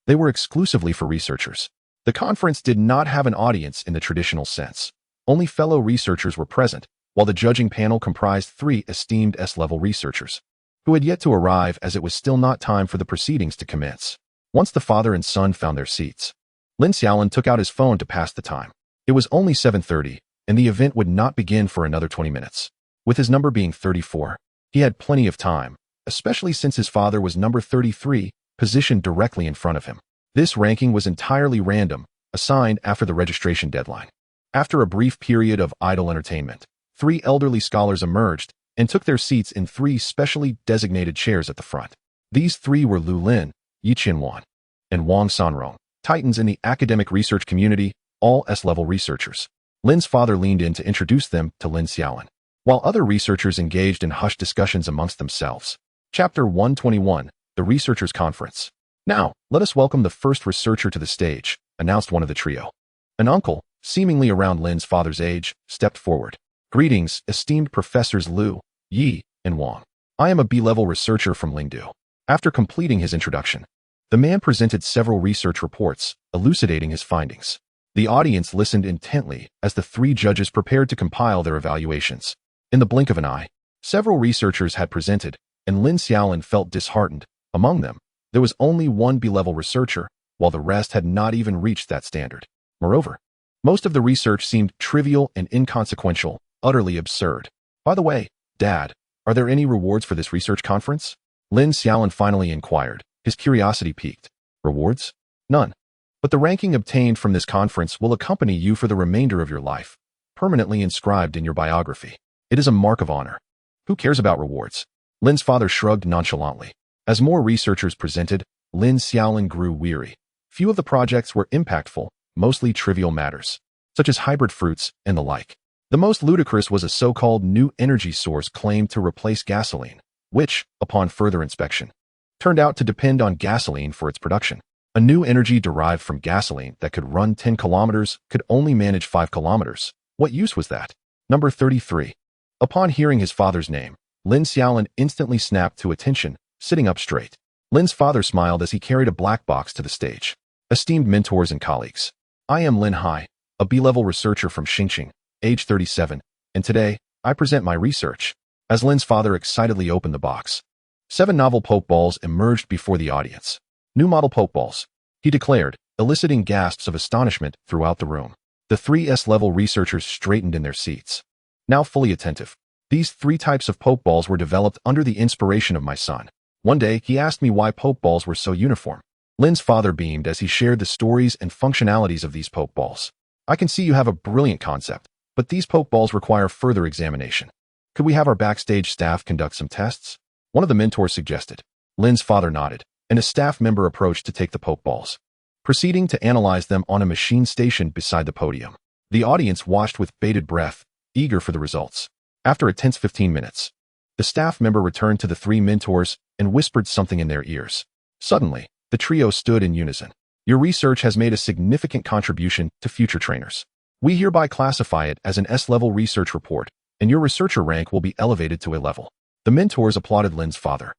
Speaker 1: They were exclusively for researchers. The conference did not have an audience in the traditional sense. Only fellow researchers were present, while the judging panel comprised 3 esteemed S-level researchers, who had yet to arrive as it was still not time for the proceedings to commence. Once the father and son found their seats, Lin Xiaolin took out his phone to pass the time. It was only 7:30, and the event would not begin for another 20 minutes. With his number being 34, he had plenty of time, especially since his father was number 33, positioned directly in front of him. This ranking was entirely random, assigned after the registration deadline. After a brief period of idle entertainment, 3 elderly scholars emerged and took their seats in 3 specially designated chairs at the front. These 3 were Lu Lin, Yi Qinwan, and Wang Sanrong, titans in the academic research community, all S-level researchers. Lin's father leaned in to introduce them to Lin Xiaolin, while other researchers engaged in hushed discussions amongst themselves. Chapter 121, The Researchers' Conference. Now, let us welcome the first researcher to the stage, announced one of the trio. An uncle, seemingly around Lin's father's age, stepped forward. Greetings, esteemed professors Lu, Yi, and Wang. I am a B-level researcher from Lingdu. After completing his introduction, the man presented several research reports, elucidating his findings. The audience listened intently as the 3 judges prepared to compile their evaluations. In the blink of an eye, several researchers had presented, and Lin Xiaolin felt disheartened. Among them, there was only one B-level researcher, while the rest had not even reached that standard. Moreover, most of the research seemed trivial and inconsequential, utterly absurd. By the way, Dad, are there any rewards for this research conference? Lin Xiaolin finally inquired, his curiosity piqued. Rewards? None. But the ranking obtained from this conference will accompany you for the remainder of your life, permanently inscribed in your biography. It is a mark of honor. Who cares about rewards? Lin's father shrugged nonchalantly. As more researchers presented, Lin Xiaolin grew weary. Few of the projects were impactful, mostly trivial matters, such as hybrid fruits and the like. The most ludicrous was a so-called new energy source claimed to replace gasoline, which, upon further inspection, turned out to depend on gasoline for its production. A new energy derived from gasoline that could run 10 kilometers could only manage 5 kilometers. What use was that? Number 33. Upon hearing his father's name, Lin Xiaolin instantly snapped to attention, sitting up straight. Lin's father smiled as he carried a black box to the stage. Esteemed mentors and colleagues, I am Lin Hai, a B-level researcher from Xingqing, age 37, and today, I present my research. As Lin's father excitedly opened the box, 7 novel Pokeballs emerged before the audience. New model Pokeballs, he declared, eliciting gasps of astonishment throughout the room. The 3 S-level researchers straightened in their seats, now fully attentive. These 3 types of Pokeballs were developed under the inspiration of my son. One day, he asked me why Pokeballs were so uniform. Lin's father beamed as he shared the stories and functionalities of these Pokeballs. I can see you have a brilliant concept, but these Pokeballs require further examination. Could we have our backstage staff conduct some tests? One of the mentors suggested. Lin's father nodded, and a staff member approached to take the Pokeballs, proceeding to analyze them on a machine stationed beside the podium. The audience watched with bated breath, eager for the results. After a tense 15 minutes, the staff member returned to the 3 mentors and whispered something in their ears. Suddenly, the trio stood in unison. Your research has made a significant contribution to future trainers. We hereby classify it as an S-level research report, and your researcher rank will be elevated to A level. The mentors applauded Lin's father,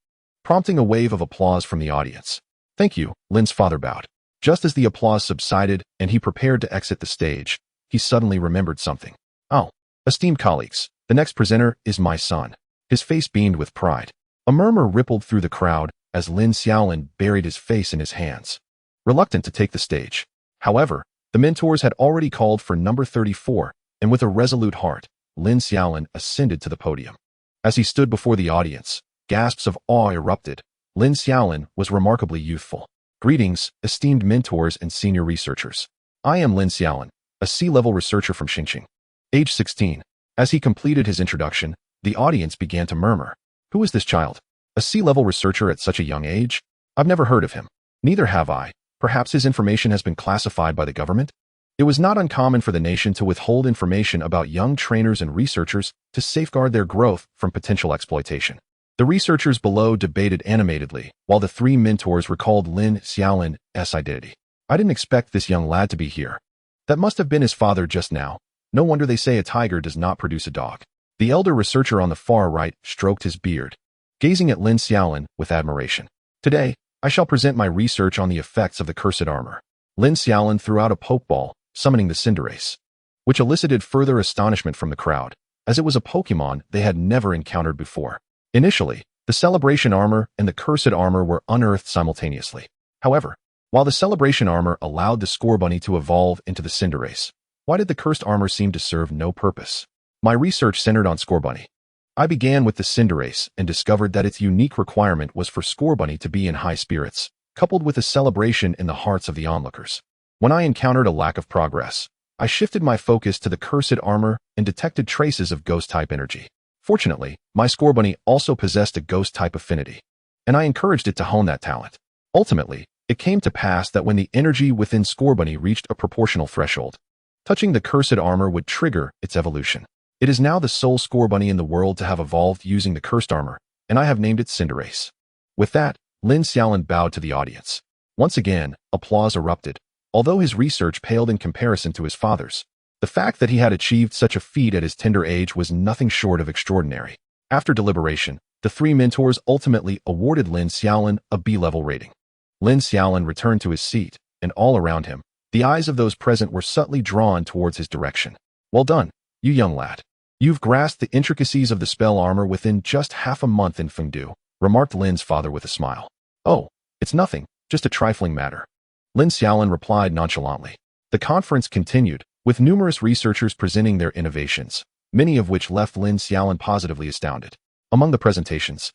Speaker 1: prompting a wave of applause from the audience. Thank you, Lin's father bowed. Just as the applause subsided and he prepared to exit the stage, he suddenly remembered something. Oh, esteemed colleagues, the next presenter is my son. His face beamed with pride. A murmur rippled through the crowd as Lin Xiaolin buried his face in his hands, reluctant to take the stage. However, the mentors had already called for number 34, and with a resolute heart, Lin Xiaolin ascended to the podium. As he stood before the audience, gasps of awe erupted. Lin Xiaolin was remarkably youthful. Greetings, esteemed mentors and senior researchers. I am Lin Xiaolin, a C-level researcher from Xingqing, age 16. As he completed his introduction, the audience began to murmur. Who is this child? A C-level researcher at such a young age? I've never heard of him. Neither have I. Perhaps his information has been classified by the government? It was not uncommon for the nation to withhold information about young trainers and researchers to safeguard their growth from potential exploitation. The researchers below debated animatedly, while the 3 mentors recalled Lin Xiaolin's identity. I didn't expect this young lad to be here. That must have been his father just now. No wonder they say a tiger does not produce a dog. The elder researcher on the far right stroked his beard, gazing at Lin Xiaolin with admiration. Today, I shall present my research on the effects of the cursed armor. Lin Xiaolin threw out a Pokeball, summoning the Cinderace. which elicited further astonishment from the crowd, as it was a Pokémon they had never encountered before. Initially, the Celebration Armor and the Cursed Armor were unearthed simultaneously. However, while the Celebration Armor allowed the Scorbunny to evolve into the Cinderace, why did the Cursed Armor seem to serve no purpose? My research centered on Scorbunny. I began with the Cinderace and discovered that its unique requirement was for Scorbunny to be in high spirits, coupled with a celebration in the hearts of the onlookers. When I encountered a lack of progress, I shifted my focus to the Cursed Armor and detected traces of Ghost-type energy. Fortunately, my Scorbunny also possessed a Ghost-type affinity, and I encouraged it to hone that talent. Ultimately, it came to pass that when the energy within Scorbunny reached a proportional threshold, touching the Cursed Armor would trigger its evolution. It is now the sole Scorbunny in the world to have evolved using the Cursed Armor, and I have named it Cinderace. With that, Lin Xiaolin bowed to the audience. Once again, applause erupted. Although his research paled in comparison to his father's, the fact that he had achieved such a feat at his tender age was nothing short of extraordinary. After deliberation, the three mentors ultimately awarded Lin Xiaolin a B-level rating. Lin Xiaolin returned to his seat, and all around him, the eyes of those present were subtly drawn towards his direction. Well done, you young lad. You've grasped the intricacies of the spell armor within just half a month in Fengdu, remarked Lin's father with a smile. Oh, it's nothing, just a trifling matter. Lin Xiaolin replied nonchalantly. The conference continued, with numerous researchers presenting their innovations, many of which left Lin Xiaolin positively astounded. Among the presentations,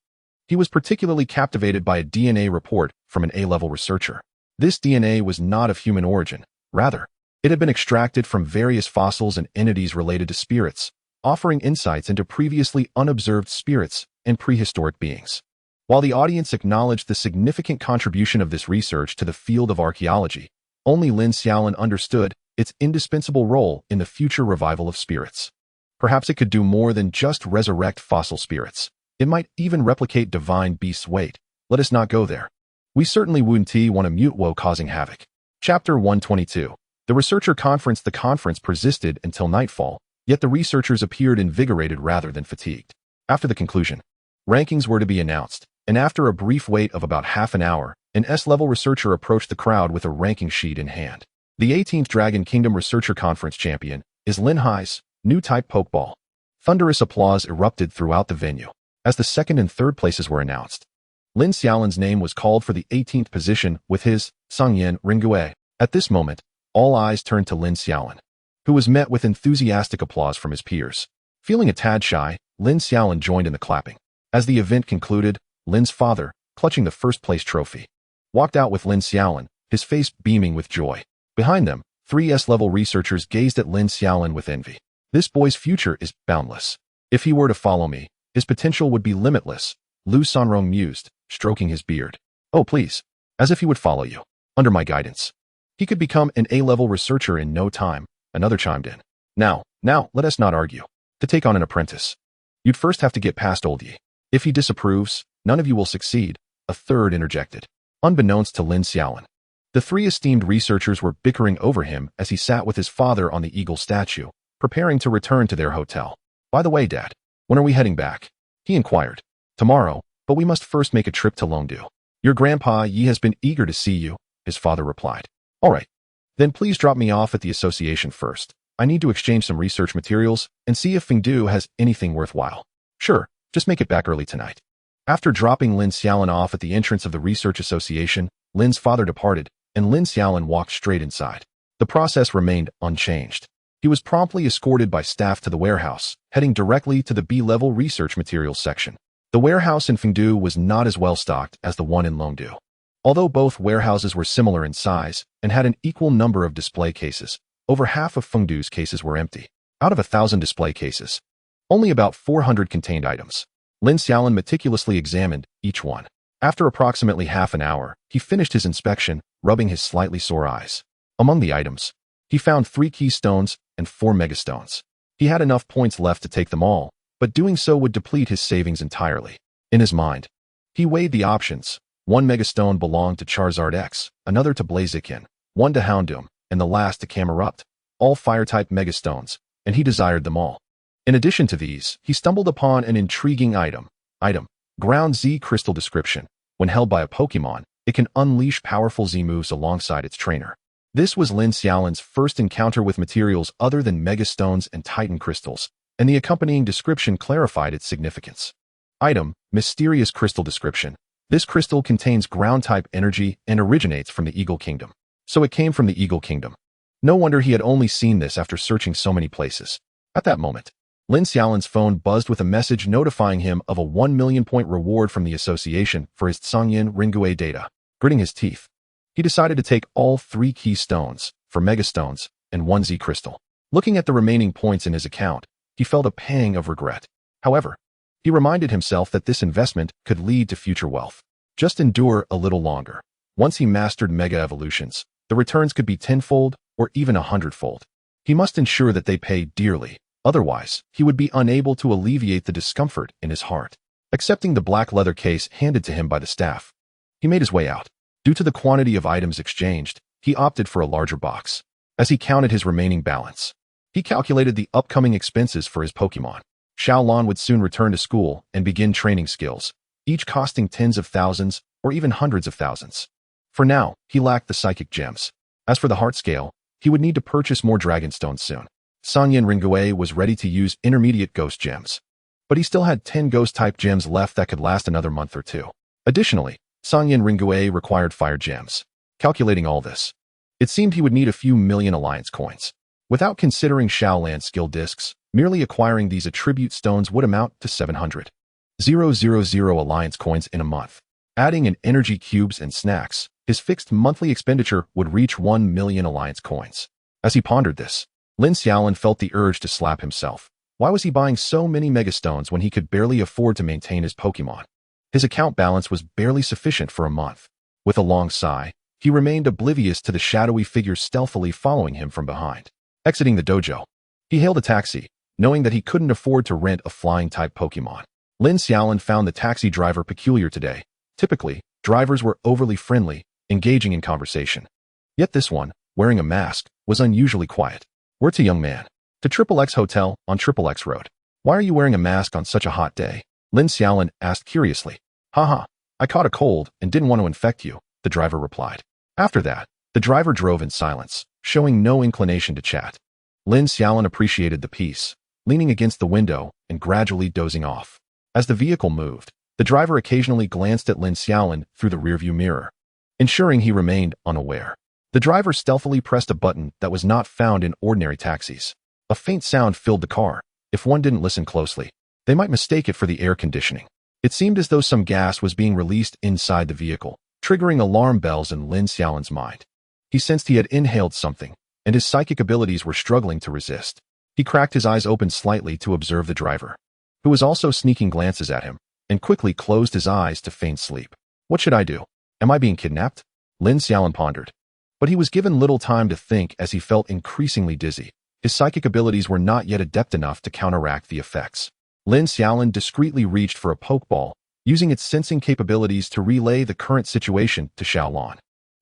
Speaker 1: he was particularly captivated by a DNA report from an A-level researcher. This DNA was not of human origin. Rather, it had been extracted from various fossils and entities related to spirits, offering insights into previously unobserved spirits and prehistoric beings. While the audience acknowledged the significant contribution of this research to the field of archaeology, only Lin Xiaolin understood its indispensable role in the future revival of spirits. Perhaps it could do more than just resurrect fossil spirits. It might even replicate divine beasts. Wait, let us not go there. We certainly wouldn't want a mute woe causing havoc. Chapter 122. The researcher conference. The conference persisted until nightfall, yet the researchers appeared invigorated rather than fatigued. After the conclusion, rankings were to be announced, and after a brief wait of about half an hour, an S-level researcher approached the crowd with a ranking sheet in hand. The 18th Dragon Kingdom Researcher Conference champion is Lin Hai's new type Pokeball. Thunderous applause erupted throughout the venue as the second and third places were announced. Lin Xiaolin's name was called for the 18th position with his Sangyan Ringue. At this moment, all eyes turned to Lin Xiaolin, who was met with enthusiastic applause from his peers. Feeling a tad shy, Lin Xiaolin joined in the clapping. As the event concluded, Lin's father, clutching the first-place trophy, walked out with Lin Xiaolin, his face beaming with joy. Behind them, three S-level researchers gazed at Lin Xiaolin with envy. This boy's future is boundless. If he were to follow me, his potential would be limitless, Lu Sanrong mused, stroking his beard. Oh please, as if he would follow you. Under my guidance, he could become an A-level researcher in no time, another chimed in. Now, let us not argue. To take on an apprentice, you'd first have to get past old Yi. If he disapproves, none of you will succeed, a third interjected. Unbeknownst to Lin Xiaolin, the three esteemed researchers were bickering over him as he sat with his father on the eagle statue, preparing to return to their hotel. By the way, Dad, when are we heading back? He inquired. Tomorrow, but we must first make a trip to Longdu. Your grandpa Yi has been eager to see you, his father replied. All right. Then please drop me off at the association first. I need to exchange some research materials and see if Fengdu has anything worthwhile. Sure, just make it back early tonight. After dropping Lin Xiaolin off at the entrance of the research association, Lin's father departed, and Lin Xiaolin walked straight inside. The process remained unchanged. He was promptly escorted by staff to the warehouse, heading directly to the B-level research materials section. The warehouse in Fengdu was not as well stocked as the one in Longdu. Although both warehouses were similar in size and had an equal number of display cases, over half of Fengdu's cases were empty. Out of 1,000 display cases, only about 400 contained items. Lin Xiaolin meticulously examined each one. After approximately half an hour, he finished his inspection, rubbing his slightly sore eyes. Among the items, he found 3 keystones and 4 megastones. He had enough points left to take them all, but doing so would deplete his savings entirely. In his mind, he weighed the options. 1 megastone belonged to Charizard X, another to Blaziken, 1 to Houndoom, and the last to Camerupt, all fire-type megastones, and he desired them all. In addition to these, he stumbled upon an intriguing item. Ground Z Crystal description. When held by a Pokémon, it can unleash powerful Z moves alongside its trainer. This was Lin Xiaolin's first encounter with materials other than megastones and titan crystals, and the accompanying description clarified its significance. Item: Mysterious Crystal Description. This crystal contains ground-type energy and originates from the Eagle Kingdom. So it came from the Eagle Kingdom. No wonder he had only seen this after searching so many places. At that moment, Lin Xiaolin's phone buzzed with a message notifying him of a 1 million point reward from the association for his Zhongyan Ringgui data. Gritting his teeth, he decided to take all 3 key stones, for megastones, and 1 Z crystal. Looking at the remaining points in his account, he felt a pang of regret. However, he reminded himself that this investment could lead to future wealth. Just endure a little longer. Once he mastered mega evolutions, the returns could be 10-fold or even 100-fold. He must ensure that they pay dearly, otherwise, he would be unable to alleviate the discomfort in his heart. Accepting the black leather case handed to him by the staff, he made his way out. Due to the quantity of items exchanged, he opted for a larger box. As he counted his remaining balance, he calculated the upcoming expenses for his Pokémon. Xiaolin would soon return to school and begin training skills, each costing tens of thousands or even hundreds of thousands. For now, he lacked the psychic gems. As for the heart scale, he would need to purchase more Dragonstones soon. Zhongyan Ringgui was ready to use intermediate ghost gems, but he still had 10 ghost-type gems left that could last another month or 2. Additionally, Zhongyan Ringgui required fire gems. Calculating all this, it seemed he would need a few million alliance coins. Without considering Xiaolan's skill discs, merely acquiring these attribute stones would amount to 700,000 alliance coins in a month. Adding in energy cubes and snacks, his fixed monthly expenditure would reach 1 million alliance coins. As he pondered this, Lin Xiaolin felt the urge to slap himself. Why was he buying so many megastones when he could barely afford to maintain his Pokémon? His account balance was barely sufficient for a month. With a long sigh, he remained oblivious to the shadowy figure stealthily following him from behind. Exiting the dojo, he hailed a taxi, knowing that he couldn't afford to rent a flying-type Pokémon. Lin Xiaolin found the taxi driver peculiar today. Typically, drivers were overly friendly, engaging in conversation. Yet this one, wearing a mask, was unusually quiet. "Where to, young man?" "To Triple X Hotel on Triple X Road." "Why are you wearing a mask on such a hot day?" Lin Xiaolin asked curiously. "Haha, I caught a cold and didn't want to infect you," the driver replied. After that, the driver drove in silence, showing no inclination to chat. Lin Xiaolin appreciated the peace, leaning against the window and gradually dozing off. As the vehicle moved, the driver occasionally glanced at Lin Xiaolin through the rearview mirror, ensuring he remained unaware. The driver stealthily pressed a button that was not found in ordinary taxis. A faint sound filled the car. If one didn't listen closely, they might mistake it for the air conditioning. It seemed as though some gas was being released inside the vehicle, triggering alarm bells in Lin Xiaolin's mind. He sensed he had inhaled something, and his psychic abilities were struggling to resist. He cracked his eyes open slightly to observe the driver, who was also sneaking glances at him, and quickly closed his eyes to feign sleep. What should I do? Am I being kidnapped? Lin Xiaolin pondered. But he was given little time to think as he felt increasingly dizzy. His psychic abilities were not yet adept enough to counteract the effects. Lin Xiaolin discreetly reached for a pokeball, using its sensing capabilities to relay the current situation to Xiaolin,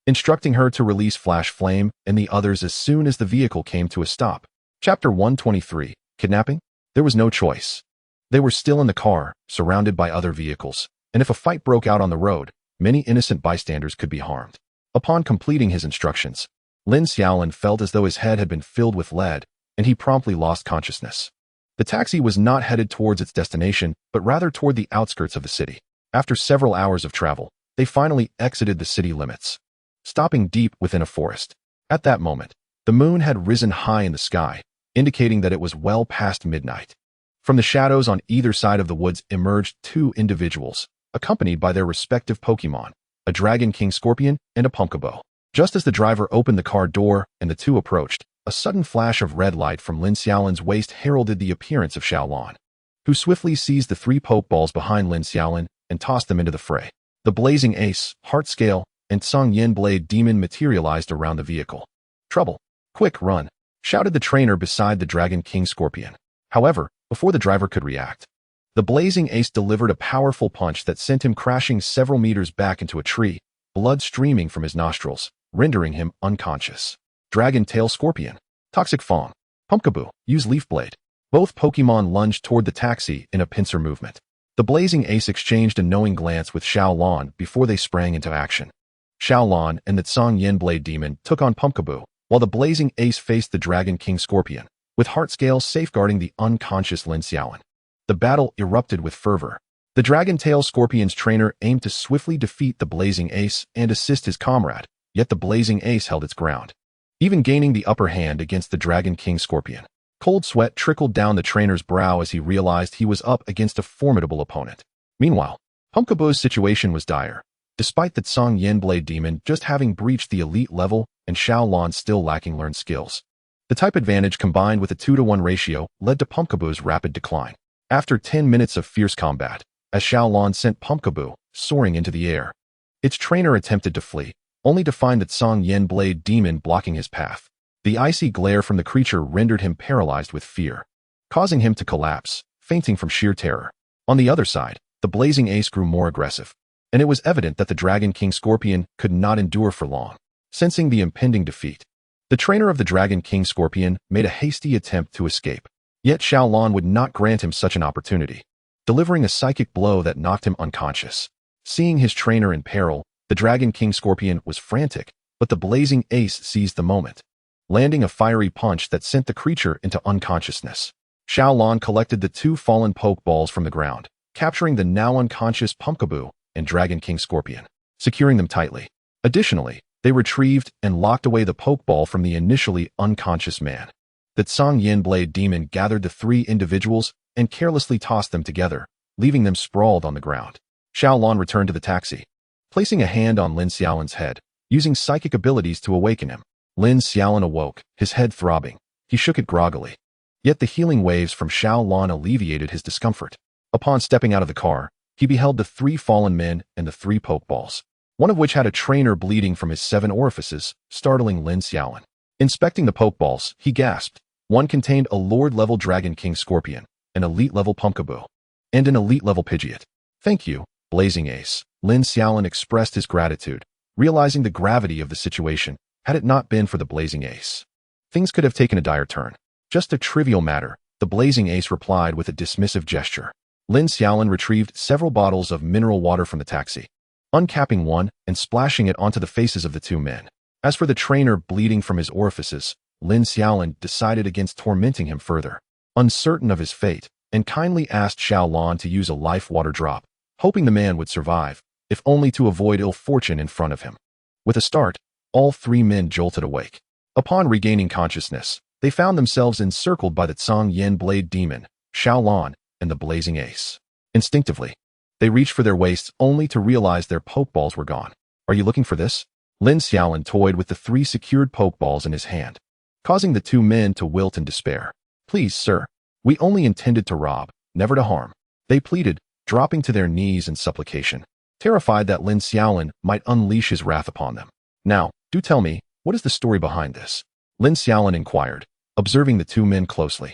Speaker 1: instructing her to release Flash Flame and the others as soon as the vehicle came to a stop. Chapter 123, Kidnapping? There was no choice. They were still in the car, surrounded by other vehicles, and if a fight broke out on the road, many innocent bystanders could be harmed. Upon completing his instructions, Lin Xiaolin felt as though his head had been filled with lead, and he promptly lost consciousness. The taxi was not headed towards its destination, but rather toward the outskirts of the city. After several hours of travel, they finally exited the city limits, stopping deep within a forest. At that moment, the moon had risen high in the sky, indicating that it was well past midnight. From the shadows on either side of the woods emerged 2 individuals, accompanied by their respective Pokémon, a Dragon King Scorpion and a Pumpkaboo. Just as the driver opened the car door and the 2 approached, a sudden flash of red light from Lin Xiaolin's waist heralded the appearance of Xiaolin, who swiftly seized the 3 Pokeballs behind Lin Xiaolin and tossed them into the fray. The Blazing Ace, Heart Scale, and Song Yin Blade Demon materialized around the vehicle. "Trouble! Quick, run!" shouted the trainer beside the Dragon King Scorpion. However, before the driver could react, the Blazing Ace delivered a powerful punch that sent him crashing several meters back into a tree, blood streaming from his nostrils, rendering him unconscious. Dragon Tail Scorpion, Toxic Fong, Pumpkaboo, use Leaf Blade. Both Pokémon lunged toward the taxi in a pincer movement. The Blazing Ace exchanged a knowing glance with Xiaolin before they sprang into action. Xiaolin and the Tsang Yin Blade Demon took on Pumpkaboo, while the Blazing Ace faced the Dragon King Scorpion, with Heartscale safeguarding the unconscious Lin Xiaolin. The battle erupted with fervor. The Dragon Tail Scorpion's trainer aimed to swiftly defeat the Blazing Ace and assist his comrade, yet the Blazing Ace held its ground, even gaining the upper hand against the Dragon King Scorpion. Cold sweat trickled down the trainer's brow as he realized he was up against a formidable opponent. Meanwhile, Pumpkaboo's situation was dire. Despite the Tsang Yin Blade Demon just having breached the elite level and Xiaolin still lacking learned skills, the type advantage combined with a 2-to-1 ratio led to Pumpkaboo's rapid decline. After 10 minutes of fierce combat, as Xiaolin sent Pumpkaboo soaring into the air, its trainer attempted to flee, only to find the Tsang Yin Blade Demon blocking his path. The icy glare from the creature rendered him paralyzed with fear, causing him to collapse, fainting from sheer terror. On the other side, the Blazing Ace grew more aggressive, and it was evident that the Dragon King Scorpion could not endure for long. Sensing the impending defeat, the trainer of the Dragon King Scorpion made a hasty attempt to escape. Yet Xiaolin would not grant him such an opportunity, delivering a psychic blow that knocked him unconscious. Seeing his trainer in peril, the Dragon King Scorpion was frantic, but the Blazing Ace seized the moment, landing a fiery punch that sent the creature into unconsciousness. Xiaolin collected the 2 fallen Pokeballs from the ground, capturing the now unconscious Pumpkaboo and Dragon King Scorpion, securing them tightly. Additionally, they retrieved and locked away the Pokeball from the initially unconscious man. The Tsang Yin Blade Demon gathered the 3 individuals and carelessly tossed them together, leaving them sprawled on the ground. Xiaolin returned to the taxi, placing a hand on Lin Xiaolin's head, using psychic abilities to awaken him. Lin Xiaolin awoke, his head throbbing. He shook it groggily. Yet the healing waves from Xiaolin alleviated his discomfort. Upon stepping out of the car, he beheld the 3 fallen men and the 3 Pokeballs, one of which had a trainer bleeding from his 7 orifices, startling Lin Xiaolin. Inspecting the Pokeballs, he gasped. One contained a Lord-level Dragon King Scorpion, an elite-level Pumpkaboo, and an elite-level Pidgeot. Thank you, Blazing Ace. Lin Xiaolin expressed his gratitude, realizing the gravity of the situation. Had it not been for the Blazing Ace, things could have taken a dire turn. Just a trivial matter, the Blazing Ace replied with a dismissive gesture. Lin Xiaolin retrieved several bottles of mineral water from the taxi, uncapping one and splashing it onto the faces of the 2 men. As for the trainer bleeding from his orifices, Lin Xiaolin decided against tormenting him further, uncertain of his fate, and kindly asked Xiaolin to use a life water drop, hoping the man would survive, if only to avoid ill fortune in front of him. With a start, all 3 men jolted awake. Upon regaining consciousness, they found themselves encircled by the Tsang Yin Blade Demon, Xiaolin, and the Blazing Ace. Instinctively, they reached for their waists only to realize their Pokeballs were gone. Are you looking for this? Lin Xiaolin toyed with the 3 secured Pokeballs in his hand, causing the 2 men to wilt in despair. Please, sir. We only intended to rob, never to harm, they pleaded, dropping to their knees in supplication, terrified that Lin Xiaolin might unleash his wrath upon them. Now, do tell me, what is the story behind this? Lin Xiaolin inquired, observing the 2 men closely.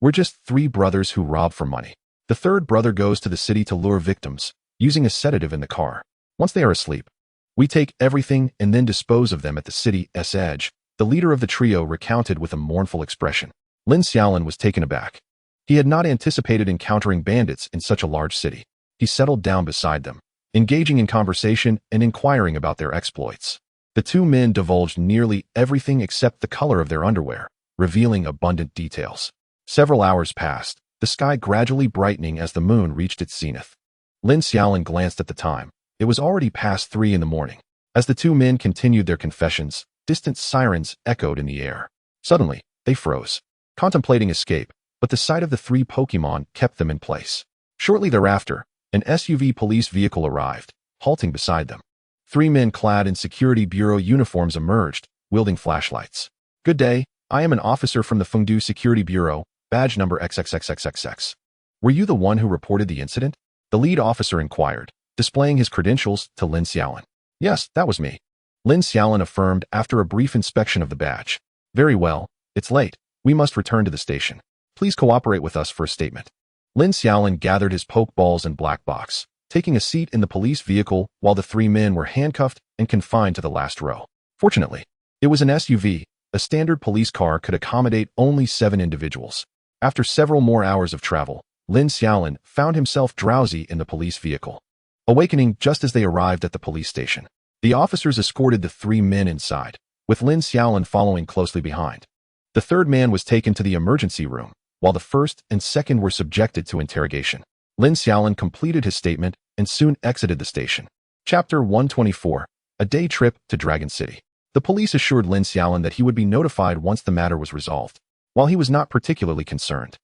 Speaker 1: We're just 3 brothers who rob for money. The 3rd brother goes to the city to lure victims, using a sedative in the car. Once they are asleep, we take everything and then dispose of them at the city's edge, the leader of the trio recounted with a mournful expression. Lin Xiaolin was taken aback. He had not anticipated encountering bandits in such a large city. He settled down beside them, engaging in conversation and inquiring about their exploits. The 2 men divulged nearly everything except the color of their underwear, revealing abundant details. Several hours passed, the sky gradually brightening as the moon reached its zenith. Lin Xiaolin glanced at the time. It was already past 3 in the morning. As the 2 men continued their confessions, distant sirens echoed in the air. Suddenly, they froze, contemplating escape, but the sight of the 3 Pokémon kept them in place. Shortly thereafter, an SUV police vehicle arrived, halting beside them. 3 men clad in security bureau uniforms emerged, wielding flashlights. Good day, I am an officer from the Fengdu Security Bureau, badge number XXXXXX. Were you the one who reported the incident? The lead officer inquired, displaying his credentials to Lin Xiaolin. Yes, that was me. Lin Xiaolin affirmed after a brief inspection of the badge. Very well, it's late. We must return to the station. Please cooperate with us for a statement. Lin Xiaolin gathered his Pokeballs and black box, taking a seat in the police vehicle while the 3 men were handcuffed and confined to the last row. Fortunately, it was an SUV. A standard police car could accommodate only 7 individuals. After several more hours of travel, Lin Xiaolin found himself drowsy in the police vehicle, awakening just as they arrived at the police station. The officers escorted the three men inside, with Lin Xiaolin following closely behind. The third man was taken to the emergency room, while the first and second were subjected to interrogation. Lin Xiaolin completed his statement and soon exited the station. Chapter 124, A Day Trip to Dragon City. The police assured Lin Xiaolin that he would be notified once the matter was resolved, while he was not particularly concerned.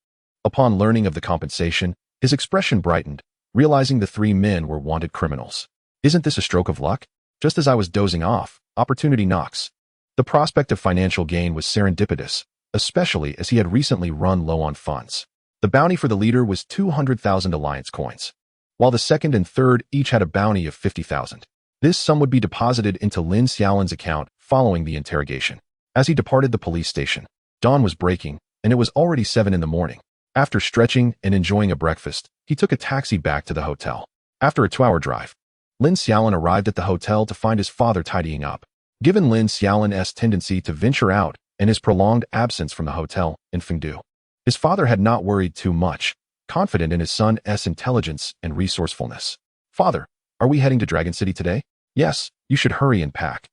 Speaker 1: Upon learning of the compensation, his expression brightened, realizing the three men were wanted criminals. Isn't this a stroke of luck? Just as I was dozing off, opportunity knocks. The prospect of financial gain was serendipitous, especially as he had recently run low on funds. The bounty for the leader was 200,000 alliance coins, while the second and third each had a bounty of 50,000. This sum would be deposited into Lin Xiaolin's account following the interrogation. As he departed the police station, dawn was breaking, and it was already 7 in the morning. After stretching and enjoying a breakfast, he took a taxi back to the hotel. After a 2-hour drive, Lin Xiaolin arrived at the hotel to find his father tidying up. Given Lin Xiaolin's tendency to venture out and his prolonged absence from the hotel in Fengdu, his father had not worried too much, confident in his son's intelligence and resourcefulness. "Father, are we heading to Dragon City today?" "Yes, you should hurry and pack.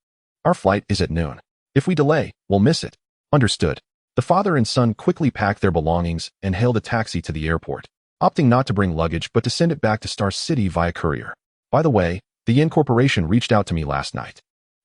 Speaker 1: Our flight is at noon. If we delay, we'll miss it." "Understood." The father and son quickly packed their belongings and hailed a taxi to the airport, opting not to bring luggage but to send it back to Star City via courier. "By the way, the Yin Corporation reached out to me last night.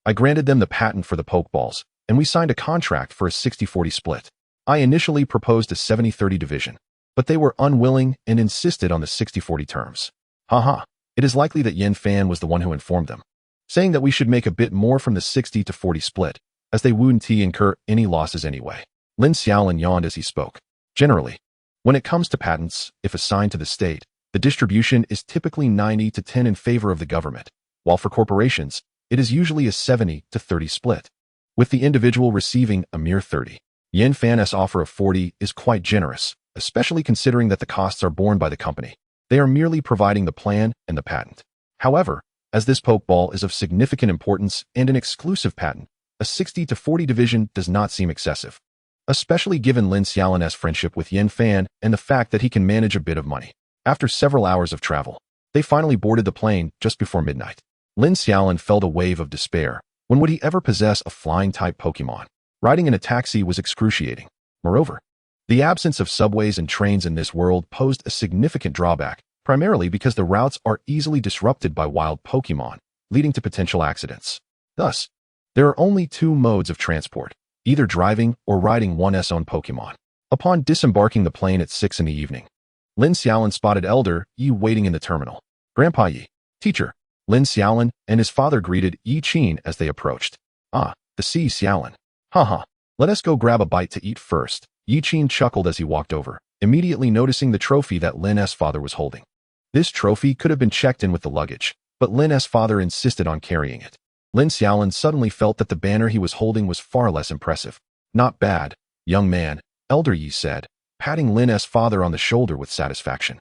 Speaker 1: I granted them the patent for the Pokeballs, and we signed a contract for a 60-40 split. I initially proposed a 70-30 division, but they were unwilling and insisted on the 60-40 terms. Haha, it is likely that Yin Fan was the one who informed them, saying that we should make a bit more from the 60-40 split, as they wouldn't incur any losses anyway." Lin Xiaolin yawned as he spoke. Generally, when it comes to patents, if assigned to the state, the distribution is typically 90-10 in favor of the government, while for corporations, it is usually a 70-30 split, with the individual receiving a mere 30. Yin Fan's offer of 40 is quite generous, especially considering that the costs are borne by the company. They are merely providing the plan and the patent. However, as this Pokeball is of significant importance and an exclusive patent, a 60-40 division does not seem excessive, especially given Lin Xiaolin's friendship with Yin Fan and the fact that he can manage a bit of money. After several hours of travel, they finally boarded the plane just before midnight. Lin Xiaolin felt a wave of despair. When would he ever possess a flying-type Pokemon? Riding in a taxi was excruciating. Moreover, the absence of subways and trains in this world posed a significant drawback, primarily because the routes are easily disrupted by wild Pokemon, leading to potential accidents. Thus, there are only two modes of transport, either driving or riding one's own Pokemon. Upon disembarking the plane at 6 in the evening, Lin Xiaolin spotted Elder Yi waiting in the terminal. "Grandpa Yi." "Teacher." Lin Xiaolin and his father greeted Yi Qin as they approached. "Ah, the C Xiaolin. Haha, let us go grab a bite to eat first." Yi Qin chuckled as he walked over, immediately noticing the trophy that Lin's father was holding. This trophy could have been checked in with the luggage, but Lin's father insisted on carrying it. Lin Xiaolin suddenly felt that the banner he was holding was far less impressive. "Not bad, young man," Elder Yi said, patting Lin's father on the shoulder with satisfaction.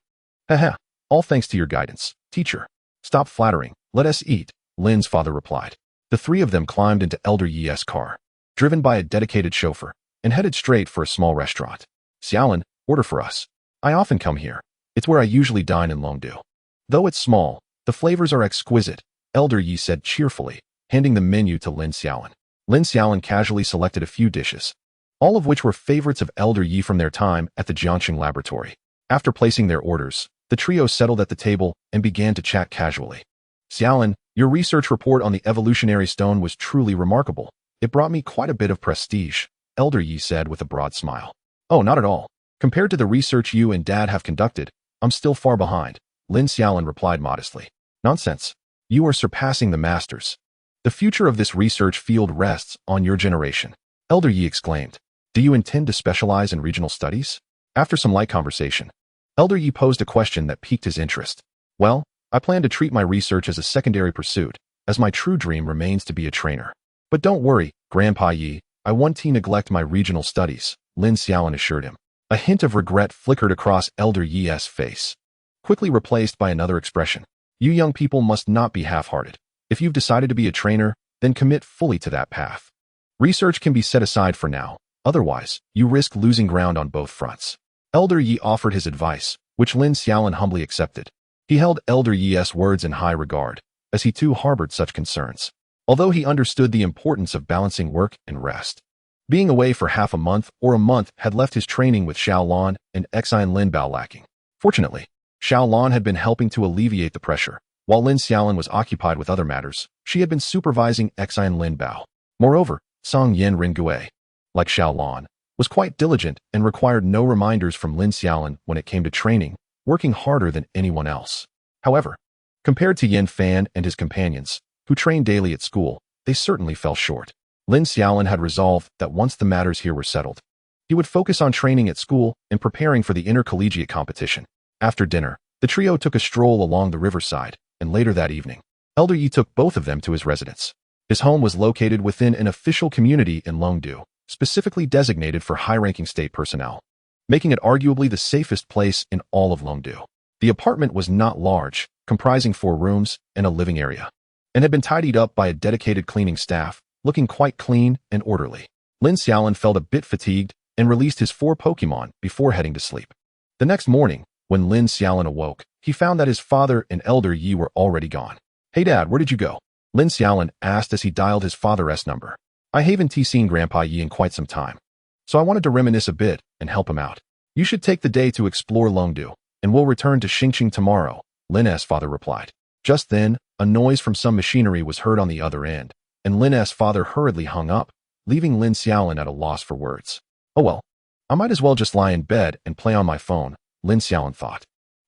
Speaker 1: "Haha, all thanks to your guidance, teacher." "Stop flattering, let us eat," Lin's father replied. The three of them climbed into Elder Yi's car, driven by a dedicated chauffeur, and headed straight for a small restaurant. "Xiaolin, order for us. I often come here. It's where I usually dine in Longdu. Though it's small, the flavors are exquisite," Elder Yi said cheerfully, handing the menu to Lin Xiaolin. Lin Xiaolin casually selected a few dishes, all of which were favorites of Elder Yi from their time at the Jiangxing laboratory. After placing their orders, the trio settled at the table and began to chat casually. "Xiaolin, your research report on the evolutionary stone was truly remarkable. It brought me quite a bit of prestige," Elder Yi said with a broad smile. "Oh, not at all. Compared to the research you and Dad have conducted, I'm still far behind," Lin Xiaolin replied modestly. "Nonsense. You are surpassing the masters. The future of this research field rests on your generation," Elder Yi exclaimed. "Do you intend to specialize in regional studies?" After some light conversation, Elder Yi posed a question that piqued his interest. "Well, I plan to treat my research as a secondary pursuit, as my true dream remains to be a trainer. But don't worry, Grandpa Yi, I won't neglect my regional studies," Lin Xiaolin assured him. A hint of regret flickered across Elder Yi's face, quickly replaced by another expression. "You young people must not be half-hearted. If you've decided to be a trainer, then commit fully to that path. Research can be set aside for now, otherwise, you risk losing ground on both fronts." Elder Yi offered his advice, which Lin Xiaolin humbly accepted. He held Elder Yi's words in high regard, as he too harbored such concerns. although he understood the importance of balancing work and rest. Being away for half a month or a month had left his training with Xiaolin and Exine Lin Bao lacking. Fortunately, Xiaolin had been helping to alleviate the pressure, while Lin Xiaolin was occupied with other matters. She had been supervising Exine Lin Bao. Moreover, Song Yin Ringui, like Xiaolin, was quite diligent and required no reminders from Lin Xiaolin when it came to training, working harder than anyone else. However, compared to Yin Fan and his companions, who trained daily at school, they certainly fell short. Lin Xiaolin had resolved that once the matters here were settled, he would focus on training at school and preparing for the intercollegiate competition. After dinner, the trio took a stroll along the riverside, and later that evening, Elder Yi took both of them to his residence. His home was located within an official community in Longdu, specifically designated for high-ranking state personnel, making it arguably the safest place in all of Longdu. The apartment was not large, comprising 4 rooms and a living area, and had been tidied up by a dedicated cleaning staff, looking quite clean and orderly. Lin Xiaolin felt a bit fatigued and released his 4 Pokémon before heading to sleep. The next morning, when Lin Xiaolin awoke, he found that his father and Elder Yi were already gone. "Hey Dad, where did you go?" Lin Xiaolin asked as he dialed his father's number. "I haven't seen Grandpa Yi in quite some time, so I wanted to reminisce a bit and help him out. You should take the day to explore Longdu, and we'll return to Xingqing tomorrow," Lin's father replied. Just then, a noise from some machinery was heard on the other end, and Lin's father hurriedly hung up, leaving Lin Xiaolin at a loss for words. "Oh well, I might as well just lie in bed and play on my phone," Lin Xiaolin thought.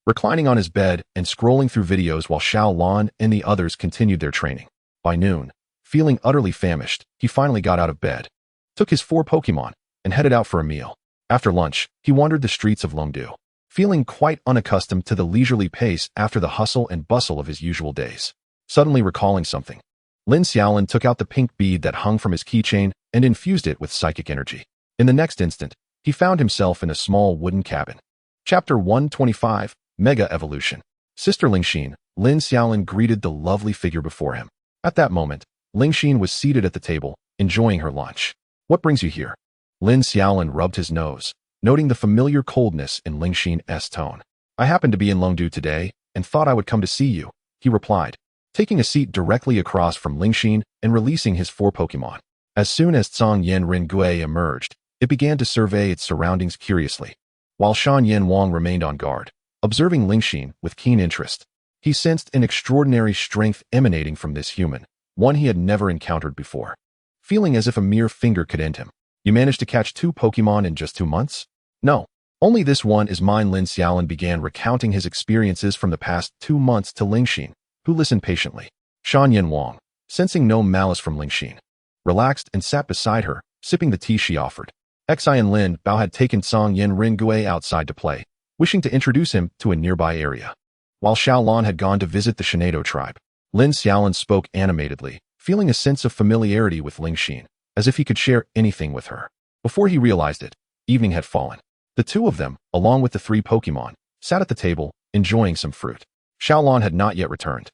Speaker 1: Reclining on his bed and scrolling through videos while Xiaolin and the others continued their training. By noon, feeling utterly famished, he finally got out of bed, took his 4 Pokémon, and headed out for a meal. After lunch, he wandered the streets of Longdu, feeling quite unaccustomed to the leisurely pace after the hustle and bustle of his usual days. Suddenly recalling something, Lin Xiaolin took out the pink bead that hung from his keychain and infused it with psychic energy. In the next instant, he found himself in a small wooden cabin. Chapter 125, Mega Evolution. Sister Lingxin, Lin Xiaolin greeted the lovely figure before him. At that moment, Lingxin was seated at the table, enjoying her lunch. "What brings you here?" Lin Xiaolin rubbed his nose, noting the familiar coldness in Lingxin's tone. "I happened to be in Longdu today and thought I would come to see you," he replied, taking a seat directly across from Lingxin and releasing his 4 Pokémon. As soon as Song Yin Ringui emerged, it began to survey its surroundings curiously, while Shan Yin Wang remained on guard, observing Lingxin with keen interest. He sensed an extraordinary strength emanating from this human, one he had never encountered before. Feeling as if a mere finger could end him. "You managed to catch 2 Pokémon in just 2 months? "No, only this one is mine." Lin Xiaolin began recounting his experiences from the past 2 months to Lingxin, who listened patiently. Shan Yin Wang, sensing no malice from Lingxin, relaxed and sat beside her, sipping the tea she offered. Exine Lin Bao had taken Song Yin Ringui outside to play, wishing to introduce him to a nearby area. While Xiaolin had gone to visit the Shinado tribe, Lin Xiaolin spoke animatedly, feeling a sense of familiarity with Lingxin, as if he could share anything with her. Before he realized it, evening had fallen. The 2 of them, along with the 3 Pokémon, sat at the table, enjoying some fruit. Xiaolin had not yet returned,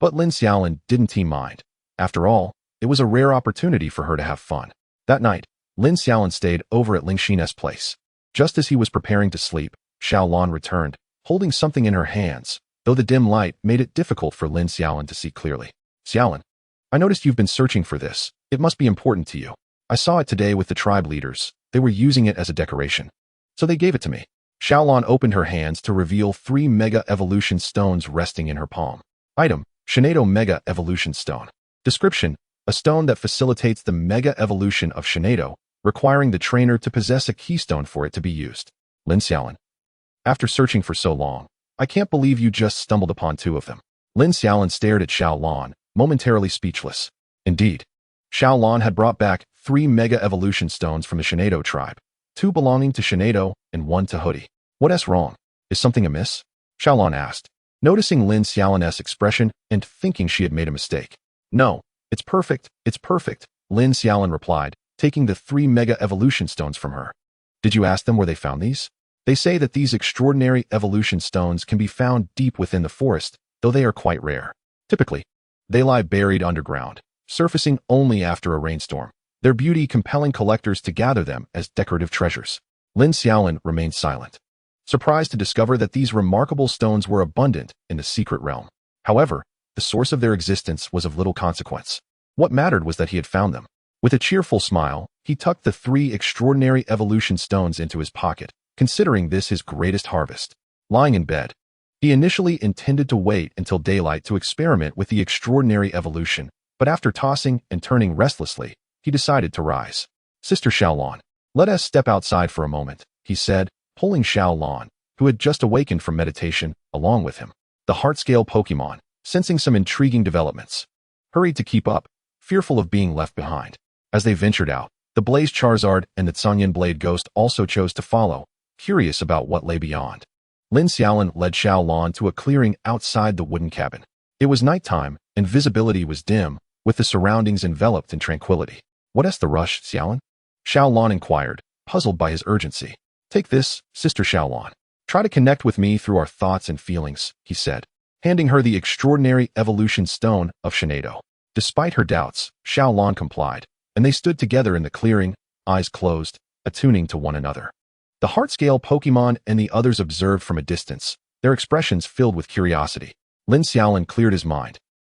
Speaker 1: but Lin Xiaolin didn't mind. After all, it was a rare opportunity for her to have fun. That night, Lin Xiaolin stayed over at Lingxin's place. Just as he was preparing to sleep, Xiaolin returned, holding something in her hands, though the dim light made it difficult for Lin Xiaolin to see clearly. "Xiaolin, I noticed you've been searching for this. It must be important to you. I saw it today with the tribe leaders. They were using it as a decoration, so they gave it to me." Xiaolin opened her hands to reveal 3 Mega Evolution Stones resting in her palm. Item: Shinado Mega Evolution Stone. Description: a stone that facilitates the Mega Evolution of Shinado, requiring the trainer to possess a keystone for it to be used. Lin Xiaolin, after searching for so long, I can't believe you just stumbled upon 2 of them. Lin Xiaolin stared at Xiaolin, momentarily speechless. Indeed, Xiaolin had brought back 3 Mega Evolution Stones from the Shinado tribe, 2 belonging to Shinado and 1 to Hoodie. "What's wrong? Is something amiss?" Xiaolin asked, noticing Lin Xiaolin's expression and thinking she had made a mistake. "No, it's perfect, Lin Xiaolin replied, taking the 3 Mega Evolution Stones from her. "Did you ask them where they found these?" "They say that these extraordinary evolution stones can be found deep within the forest, though they are quite rare. Typically, they lie buried underground, surfacing only after a rainstorm, their beauty compelling collectors to gather them as decorative treasures." Lin Xiaolin remained silent, surprised to discover that these remarkable stones were abundant in the secret realm. However, the source of their existence was of little consequence. What mattered was that he had found them. With a cheerful smile, he tucked the 3 extraordinary evolution stones into his pocket, considering this his greatest harvest. Lying in bed, he initially intended to wait until daylight to experiment with the extraordinary evolution, but after tossing and turning restlessly, he decided to rise. Sister Xiaolin, let us step outside for a moment, he said, pulling Xiaolin, who had just awakened from meditation, along with him. The heart-scale Pokémon, sensing some intriguing developments, hurried to keep up, fearful of being left behind. As they ventured out, the Blaze Charizard and the Tsungyan Blade Ghost also chose to follow, curious about what lay beyond. Lin Xiaolin led Xiaolin to a clearing outside the wooden cabin. It was nighttime, and visibility was dim, with the surroundings enveloped in tranquility. What's the rush, Xiaolin? Xiaolin inquired, puzzled by his urgency. Take this, Sister Xiaolin. Try to connect with me through our thoughts and feelings, he said, handing her the extraordinary evolution stone of Shinado. Despite her doubts, Xiaolin complied, and they stood together in the clearing, eyes closed, attuning to one another. The heart-scale Pokémon and the others observed from a distance, their expressions filled with curiosity. Lin Xiaolin cleared his mind,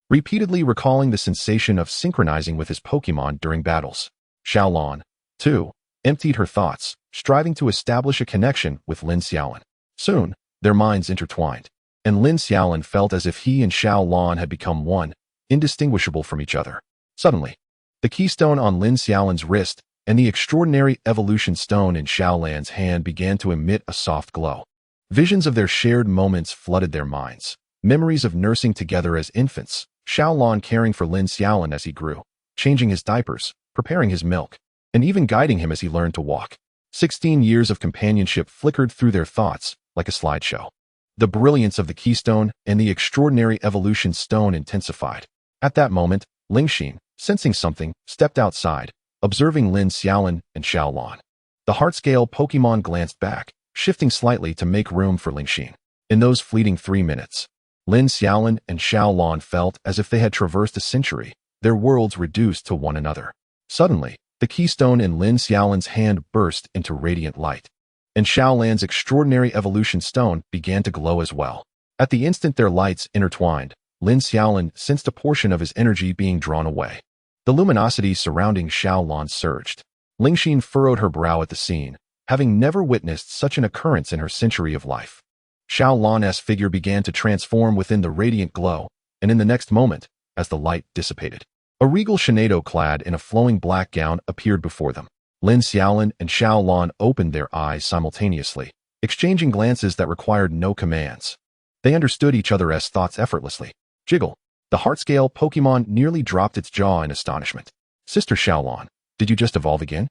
Speaker 1: repeatedly recalling the sensation of synchronizing with his Pokémon during battles. Xiaolin, too, emptied her thoughts, striving to establish a connection with Lin Xiaolin. Soon, their minds intertwined, and Lin Xiaolin felt as if he and Xiaolin had become one, indistinguishable from each other. Suddenly, the keystone on Lin Xiaolin's wrist and the extraordinary evolution stone in Xiaolan's hand began to emit a soft glow. Visions of their shared moments flooded their minds. Memories of nursing together as infants, Xiaolin caring for Lin Xiaolin as he grew, changing his diapers, preparing his milk, and even guiding him as he learned to walk. 16 years of companionship flickered through their thoughts like a slideshow. The brilliance of the keystone and the extraordinary evolution stone intensified. At that moment, Lingxin, sensing something, stepped outside, observing Lin Xiaolin and Xiaolin. The heart-scale Pokémon glanced back, shifting slightly to make room for Lingxin. In those fleeting 3 minutes, Lin Xiaolin and Xiaolin felt as if they had traversed a century, their worlds reduced to one another. Suddenly, the keystone in Lin Xiaolin's hand burst into radiant light, and Xiaolan's extraordinary evolution stone began to glow as well. At the instant their lights intertwined, Lin Xiaolin sensed a portion of his energy being drawn away. The luminosity surrounding Xiaolin surged. Lingxin furrowed her brow at the scene, having never witnessed such an occurrence in her century of life. Xiaolan's figure began to transform within the radiant glow, and in the next moment, as the light dissipated, a regal Shinado clad in a flowing black gown appeared before them. Lin Xiaolin and Xiaolin opened their eyes simultaneously, exchanging glances that required no commands. They understood each other's thoughts effortlessly. Jiggle. The heart-scale Pokémon nearly dropped its jaw in astonishment. Sister Xiaolin, did you just evolve again?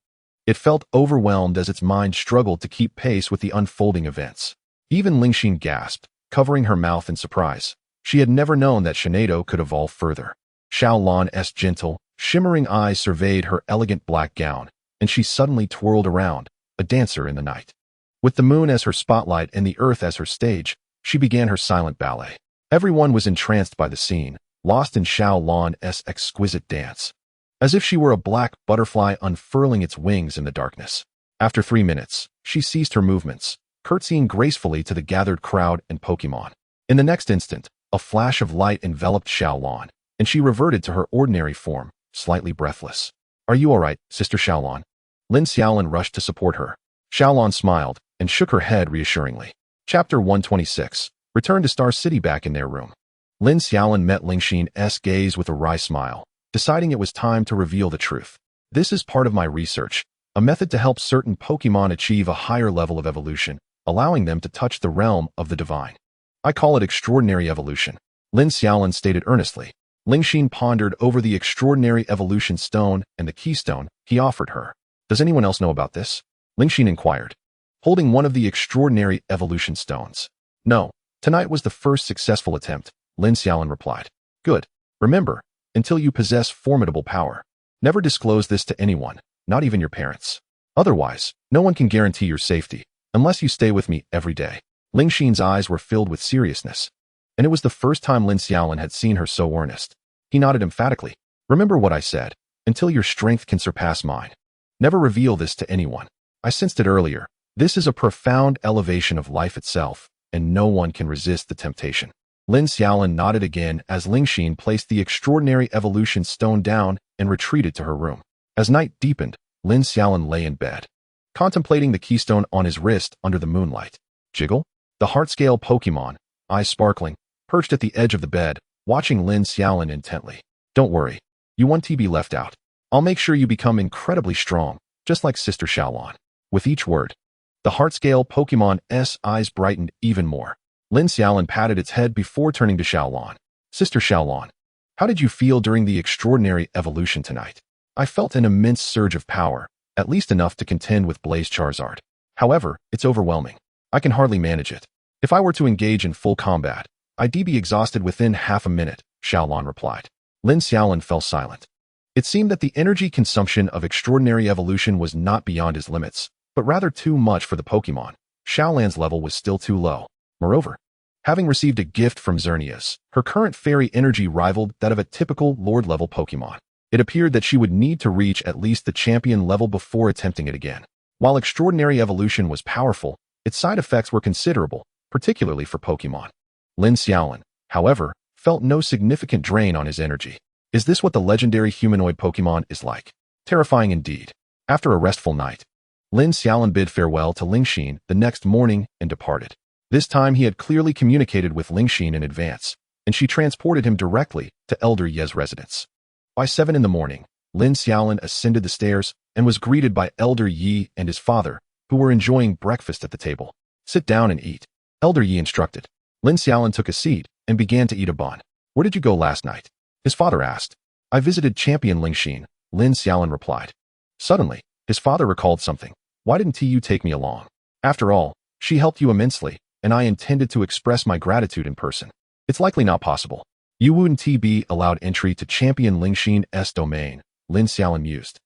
Speaker 1: It felt overwhelmed as its mind struggled to keep pace with the unfolding events. Even Lingxin gasped, covering her mouth in surprise. She had never known that Shinado could evolve further. Xiaolan's gentle, shimmering eyes surveyed her elegant black gown, and she suddenly twirled around, a dancer in the night. With the moon as her spotlight and the earth as her stage, she began her silent ballet. Everyone was entranced by the scene, lost in Xiaolan's exquisite dance, as if she were a black butterfly unfurling its wings in the darkness. After 3 minutes, she ceased her movements, curtsying gracefully to the gathered crowd and Pokémon. In the next instant, a flash of light enveloped Xiaolin, and she reverted to her ordinary form, slightly breathless. Are you all right, Sister Xiaolin? Lin Xiaolin rushed to support her. Xiaolin smiled and shook her head reassuringly. Chapter 126. Return to Star City. Back in their room, Lin Xiaolin met Lingxin's gaze with a wry smile, deciding it was time to reveal the truth. This is part of my research, a method to help certain Pokémon achieve a higher level of evolution, allowing them to touch the realm of the divine. I call it extraordinary evolution, Lin Xiaolin stated earnestly. Lingxin pondered over the extraordinary evolution stone and the keystone he offered her. Does anyone else know about this? Lingxin inquired, holding one of the extraordinary evolution stones. No, tonight was the first successful attempt, Lin Xiaolin replied. Good. Remember, until you possess formidable power, never disclose this to anyone, not even your parents. Otherwise, no one can guarantee your safety, unless you stay with me every day. Lingxin's eyes were filled with seriousness, and it was the first time Lin Xiaolin had seen her so earnest. He nodded emphatically. Remember what I said, until your strength can surpass mine. Never reveal this to anyone. I sensed it earlier. This is a profound elevation of life itself, and no one can resist the temptation. Lin Xiaolin nodded again as Ling Xin placed the extraordinary evolution stone down and retreated to her room. As night deepened, Lin Xiaolin lay in bed, contemplating the keystone on his wrist under the moonlight. Jiggle, the heart-scale Pokémon, eyes sparkling, perched at the edge of the bed, watching Lin Xiaolin intently. Don't worry, you won't be left out. I'll make sure you become incredibly strong, just like Sister Xiaolin. With each word, the heart-scale Pokémon's eyes brightened even more. Lin Xiaolin patted its head before turning to Xiaolin. Sister Xiaolin, how did you feel during the extraordinary evolution tonight? I felt an immense surge of power, at least enough to contend with Blaze Charizard. However, it's overwhelming. I can hardly manage it. If I were to engage in full combat, I'd be exhausted within half a minute, Xiaolin replied. Lin Xiaolin fell silent. It seemed that the energy consumption of extraordinary evolution was not beyond his limits, but rather too much for the Pokémon. Xiaolin's level was still too low. Moreover, having received a gift from Xerneas, her current fairy energy rivaled that of a typical Lord-level Pokémon. It appeared that she would need to reach at least the champion level before attempting it again. While extraordinary evolution was powerful, its side effects were considerable, particularly for Pokémon. Lin Xiaolin, however, felt no significant drain on his energy. Is this what the legendary humanoid Pokémon is like? Terrifying indeed. After a restful night, Lin Xiaolin bid farewell to Ling Xin the next morning and departed. This time he had clearly communicated with Ling Xin in advance, and she transported him directly to Elder Ye's residence. By 7 in the morning, Lin Xiaolin ascended the stairs and was greeted by Elder Yi and his father, who were enjoying breakfast at the table. Sit down and eat, Elder Yi instructed. Lin Xiaolin took a seat and began to eat a bun. Where did you go last night? His father asked. I visited Champion Ling Xin, Lin Xiaolin replied. Suddenly, his father recalled something. Why didn't you take me along? After all, she helped you immensely, and I intended to express my gratitude in person. It's likely not possible. You wouldn't be allowed entry to Champion Ling Xin's domain, Lin Xiaolin mused,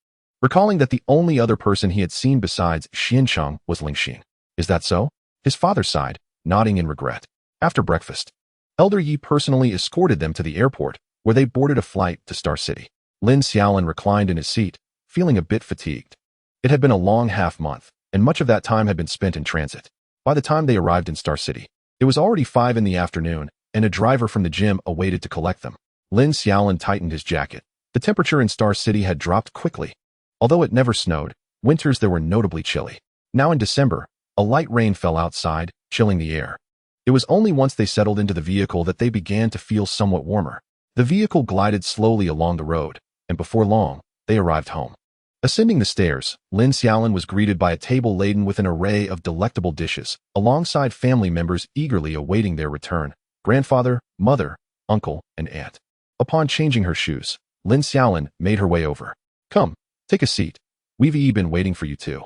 Speaker 1: recalling that the only other person he had seen besides Xiancheng was Ling Xin. Is that so? His father sighed, nodding in regret. After breakfast, Elder Yi personally escorted them to the airport, where they boarded a flight to Star City. Lin Xiaolin reclined in his seat, feeling a bit fatigued. It had been a long half-month, and much of that time had been spent in transit. By the time they arrived in Star City, it was already 5 in the afternoon, and a driver from the gym awaited to collect them. Lin Xiaolin tightened his jacket. The temperature in Star City had dropped quickly. Although it never snowed, winters there were notably chilly. Now in December, a light rain fell outside, chilling the air. It was only once they settled into the vehicle that they began to feel somewhat warmer. The vehicle glided slowly along the road, and before long, they arrived home. Ascending the stairs, Lin Xiaolin was greeted by a table laden with an array of delectable dishes, alongside family members eagerly awaiting their return: grandfather, mother, uncle, and aunt. Upon changing her shoes, Lin Xiaolin made her way over. Come, take a seat. We've been waiting for you too,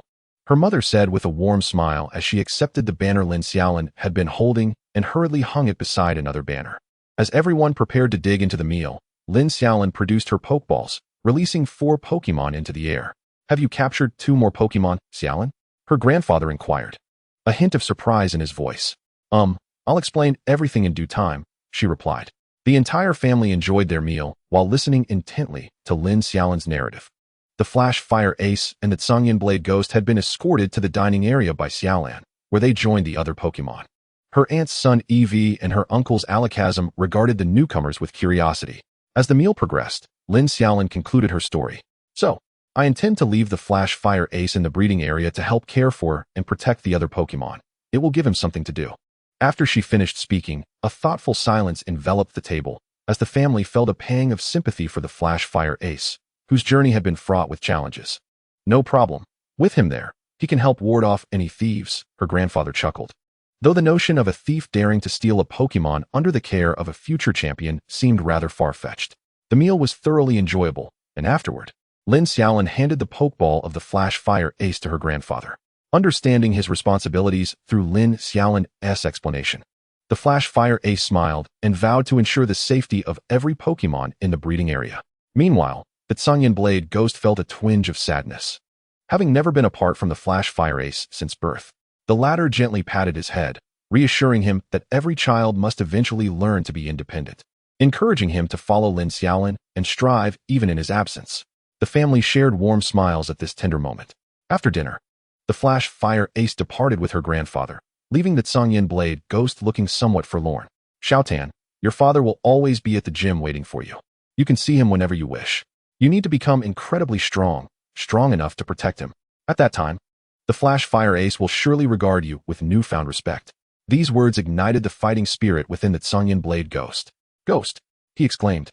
Speaker 1: her mother said with a warm smile as she accepted the banner Lin Xiaolin had been holding and hurriedly hung it beside another banner. As everyone prepared to dig into the meal, Lin Xiaolin produced her Pokeballs, releasing 4 Pokemon into the air. Have you captured 2 more Pokemon, Xiaolin? Her grandfather inquired, a hint of surprise in his voice. I'll explain everything in due time, she replied. The entire family enjoyed their meal while listening intently to Lin Xiaolin's narrative. The Flash Fire Ace and the Tsungyan Blade Ghost had been escorted to the dining area by Xiaolin, where they joined the other Pokemon. Her aunt's son Eevee and her uncle's Alakazam regarded the newcomers with curiosity. As the meal progressed, Lin Xiaolin concluded her story. So, I intend to leave the Flash Fire Ace in the breeding area to help care for and protect the other Pokemon. It will give him something to do. After she finished speaking, a thoughtful silence enveloped the table, as the family felt a pang of sympathy for the Flash Fire Ace, whose journey had been fraught with challenges. No problem. With him there, he can help ward off any thieves, her grandfather chuckled. Though the notion of a thief daring to steal a Pokemon under the care of a future champion seemed rather far-fetched. The meal was thoroughly enjoyable, and afterward, Lin Xiaolin handed the Pokeball of the Flash Fire Ace to her grandfather. Understanding his responsibilities through Lin Xiaolin's explanation, the Flash Fire Ace smiled and vowed to ensure the safety of every Pokemon in the breeding area. Meanwhile, the Tsungyan Blade Ghost felt a twinge of sadness. Having never been apart from the Flash Fire Ace since birth, the latter gently patted his head, reassuring him that every child must eventually learn to be independent, encouraging him to follow Lin Xiaolin and strive even in his absence. The family shared warm smiles at this tender moment. After dinner, the Flash Fire Ace departed with her grandfather, leaving the Tsungyan Blade Ghost looking somewhat forlorn. Xiaotan, Your father will always be at the gym waiting for you. You can see him whenever you wish. You need to become incredibly strong enough to protect him. At that time, the Flash Fire Ace will surely regard you with newfound respect." These words ignited the fighting spirit within the Tsungyan Blade Ghost. "Ghost!" he exclaimed,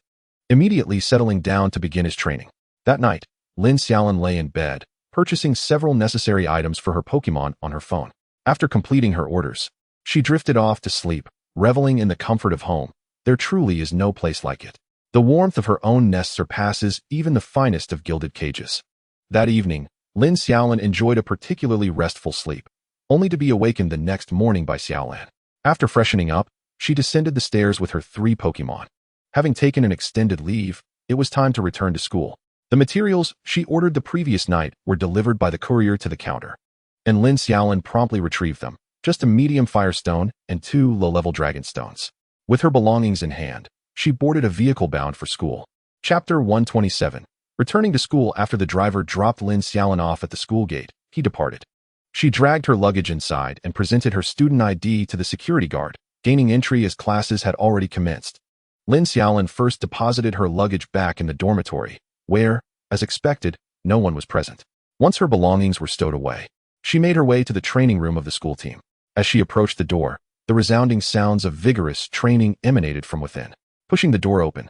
Speaker 1: immediately settling down to begin his training. That night, Lin Xiaolin lay in bed, purchasing several necessary items for her Pokémon on her phone. After completing her orders, she drifted off to sleep, reveling in the comfort of home. There truly is no place like it. The warmth of her own nest surpasses even the finest of gilded cages. That evening, Lin Xiaolin enjoyed a particularly restful sleep, only to be awakened the next morning by Xiaolan. After freshening up, she descended the stairs with her 3 Pokémon. Having taken an extended leave, it was time to return to school. The materials she ordered the previous night were delivered by the courier to the counter, and Lin Xiaolin promptly retrieved them, just a medium firestone and 2 low-level dragon stones. With her belongings in hand, she boarded a vehicle bound for school. Chapter 127. Returning to school after the driver dropped Lin Xiaolin off at the school gate, he departed. She dragged her luggage inside and presented her student ID to the security guard, gaining entry as classes had already commenced. Lin Xiaolin first deposited her luggage back in the dormitory, where, as expected, no one was present. Once her belongings were stowed away, she made her way to the training room of the school team. As she approached the door, the resounding sounds of vigorous training emanated from within. Pushing the door open,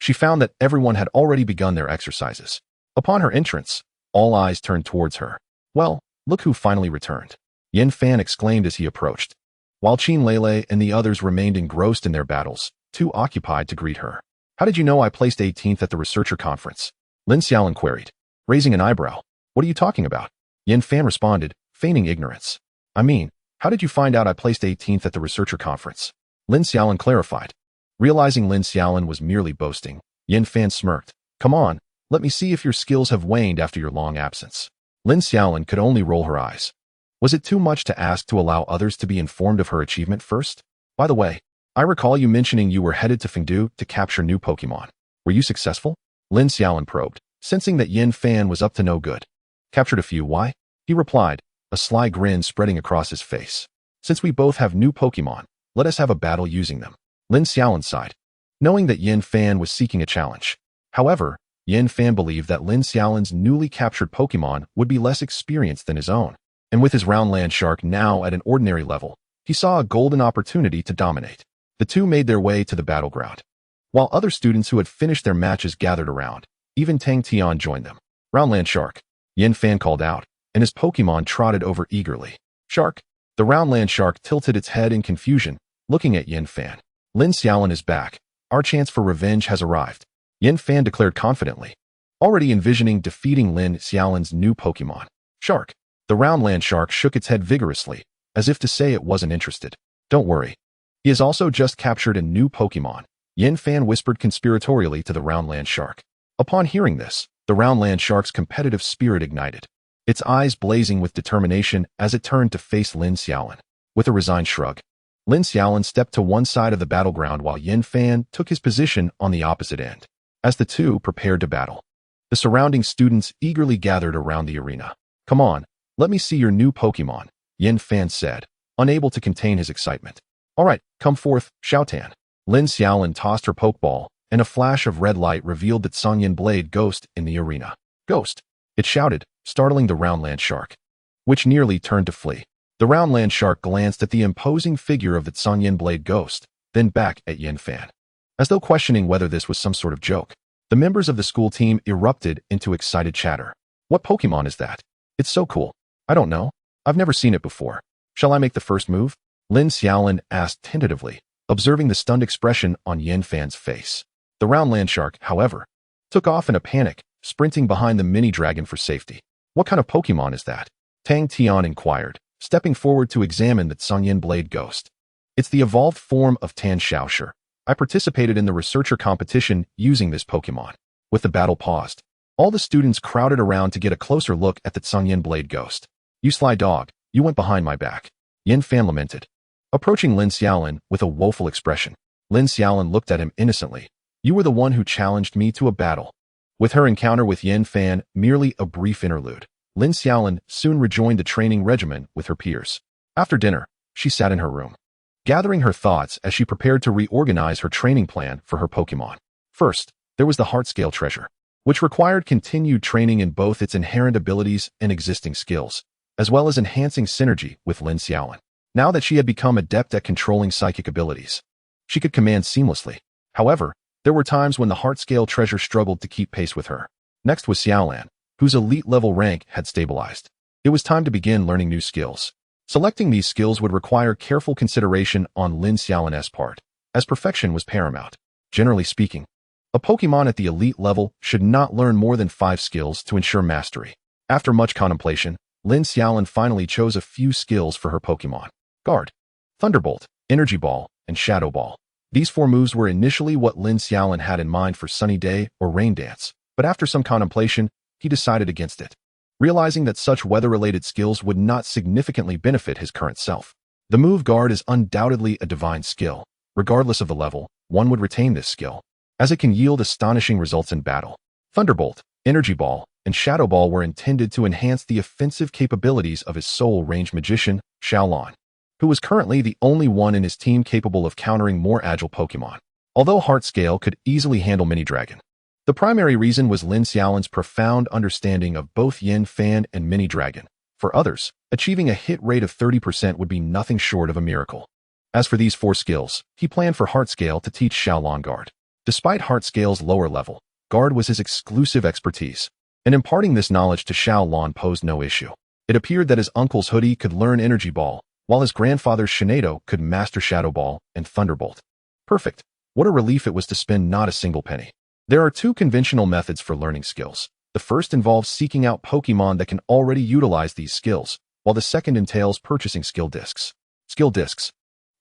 Speaker 1: she found that everyone had already begun their exercises. Upon her entrance, all eyes turned towards her. "Well, look who finally returned," Yin Fan exclaimed as he approached. While Qin Lele and the others remained engrossed in their battles, too occupied to greet her. "How did you know I placed 18th at the researcher conference?" Lin Xiaolin queried, raising an eyebrow. "What are you talking about?" Yin Fan responded, feigning ignorance. "I mean, how did you find out I placed 18th at the researcher conference?" Lin Xiaolin clarified. Realizing Lin Xiaolin was merely boasting, Yin Fan smirked. "Come on, let me see if your skills have waned after your long absence." Lin Xiaolin could only roll her eyes. Was it too much to ask to allow others to be informed of her achievement first? "By the way, I recall you mentioning you were headed to Fengdu to capture new Pokémon. Were you successful?" Lin Xiaolin probed, sensing that Yin Fan was up to no good. "Captured a few, why?" he replied, a sly grin spreading across his face. "Since we both have new Pokémon, let us have a battle using them." Lin Xiaolin sighed, knowing that Yin Fan was seeking a challenge. However, Yin Fan believed that Lin Xiaolin's newly captured Pokémon would be less experienced than his own, and with his round land shark now at an ordinary level, he saw a golden opportunity to dominate. The two made their way to the battleground. While other students who had finished their matches gathered around, even Tang Tian joined them. "Round land shark," Yin Fan called out, and his Pokémon trotted over eagerly. "Shark." The round land shark tilted its head in confusion, looking at Yin Fan. "Lin Xiaolin is back. Our chance for revenge has arrived," Yin Fan declared confidently, already envisioning defeating Lin Xiaolin's new Pokémon. "Shark." The round land shark shook its head vigorously, as if to say it wasn't interested. "Don't worry. He has also just captured a new Pokémon," Yin Fan whispered conspiratorially to the round land shark. Upon hearing this, the round land shark's competitive spirit ignited, its eyes blazing with determination as it turned to face Lin Xiaolin. With a resigned shrug, Lin Xiaolin stepped to one side of the battleground while Yin Fan took his position on the opposite end. As the two prepared to battle, the surrounding students eagerly gathered around the arena. "Come on, let me see your new Pokémon," Yin Fan said, unable to contain his excitement. "All right, come forth, Xiaotan." Lin Xiaolin tossed her Pokeball, and a flash of red light revealed the Tsungyan Blade Ghost in the arena. "Ghost!" it shouted, startling the round land shark, which nearly turned to flee. The round land shark glanced at the imposing figure of the Tsungyan Blade Ghost, then back at Yin Fan, as though questioning whether this was some sort of joke. The members of the school team erupted into excited chatter. "What Pokemon is that? It's so cool. I don't know. I've never seen it before. Shall I make the first move?" Lin Xiaolin asked tentatively, observing the stunned expression on Yin Fan's face. The round land shark, however, took off in a panic, sprinting behind the mini dragon for safety. "What kind of Pokemon is that?" Tang Tian inquired, stepping forward to examine the Tsungyan Blade Ghost. "It's the evolved form of Tan Xiaoshu. I participated in the researcher competition using this Pokemon." With the battle paused, all the students crowded around to get a closer look at the Tsungyan Blade Ghost. "You sly dog, you went behind my back," Yin Fan lamented, approaching Lin Xiaolin with a woeful expression. Lin Xiaolin looked at him innocently. "You were the one who challenged me to a battle." With her encounter with Yin Fan merely a brief interlude, Lin Xiaolin soon rejoined the training regimen with her peers. After dinner, she sat in her room, gathering her thoughts as she prepared to reorganize her training plan for her Pokémon. First, there was the Heart Scale treasure, which required continued training in both its inherent abilities and existing skills, as well as enhancing synergy with Lin Xiaolin. Now that she had become adept at controlling psychic abilities, she could command seamlessly. However, there were times when the Heart Scale treasure struggled to keep pace with her. Next was Xiaolan, whose elite level rank had stabilized. It was time to begin learning new skills. Selecting these skills would require careful consideration on Lin Xiaolin's part, as perfection was paramount. Generally speaking, a Pokémon at the elite level should not learn more than 5 skills to ensure mastery. After much contemplation, Lin Xiaolin finally chose a few skills for her Pokémon: Guard, Thunderbolt, Energy Ball, and Shadow Ball. These 4 moves were initially what Lin Xiaolin had in mind for Sunny Day or Rain Dance, but after some contemplation, he decided against it, realizing that such weather-related skills would not significantly benefit his current self. The move Guard is undoubtedly a divine skill. Regardless of the level, one would retain this skill, as it can yield astonishing results in battle. Thunderbolt, Energy Ball, and Shadow Ball were intended to enhance the offensive capabilities of his sole ranged magician, Xiaolin, who was currently the only one in his team capable of countering more agile Pokémon. Although Heart Scale could easily handle Mini Dragon, the primary reason was Lin Xiaolin's profound understanding of both Yin Fan and Mini Dragon. For others, achieving a hit rate of 30% would be nothing short of a miracle. As for these 4 skills, he planned for Heart Scale to teach Xiaolin Guard. Despite Heart Scale's lower level, Guard was his exclusive expertise, and imparting this knowledge to Xiaolin posed no issue. It appeared that his uncle's Hoodie could learn Energy Ball, while his grandfather's Shinado could master Shadow Ball and Thunderbolt. Perfect. What a relief it was to spend not a single penny. There are 2 conventional methods for learning skills. The first involves seeking out Pokémon that can already utilize these skills, while the second entails purchasing skill discs. Skill discs,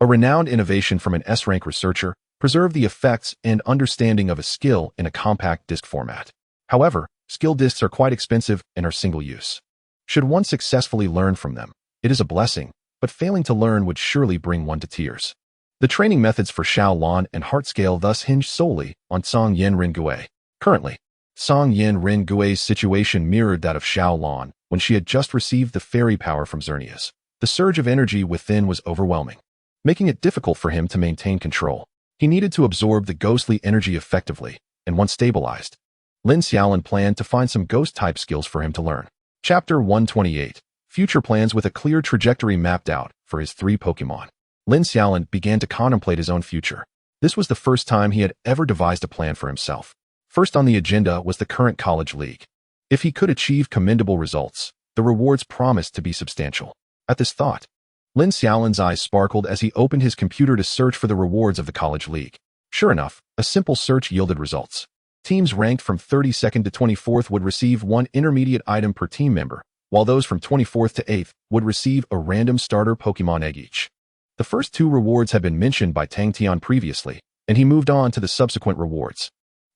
Speaker 1: a renowned innovation from an S-rank researcher, preserve the effects and understanding of a skill in a compact disc format. However, skill discs are quite expensive and are single-use. Should one successfully learn from them, it is a blessing, but failing to learn would surely bring one to tears. The training methods for Xiaolin and Heart Scale thus hinge solely on Song Yin Ren Gui. Currently, Song Yin Ren Gui's situation mirrored that of Xiaolin when she had just received the fairy power from Xerneas. The surge of energy within was overwhelming, making it difficult for him to maintain control. He needed to absorb the ghostly energy effectively, and once stabilized, Lin Xiaolin planned to find some ghost-type skills for him to learn. Chapter 128. Future plans with a clear trajectory mapped out for his 3 Pokémon. Lin Xiaolin began to contemplate his own future. This was the first time he had ever devised a plan for himself. First on the agenda was the current college league. If he could achieve commendable results, the rewards promised to be substantial. At this thought, Lin Xiaolin's eyes sparkled as he opened his computer to search for the rewards of the college league. Sure enough, a simple search yielded results. Teams ranked from 32nd to 24th would receive 1 intermediate item per team member, while those from 24th to 8th would receive a random starter Pokémon egg each. The first 2 rewards had been mentioned by Tang Tian previously, and he moved on to the subsequent rewards.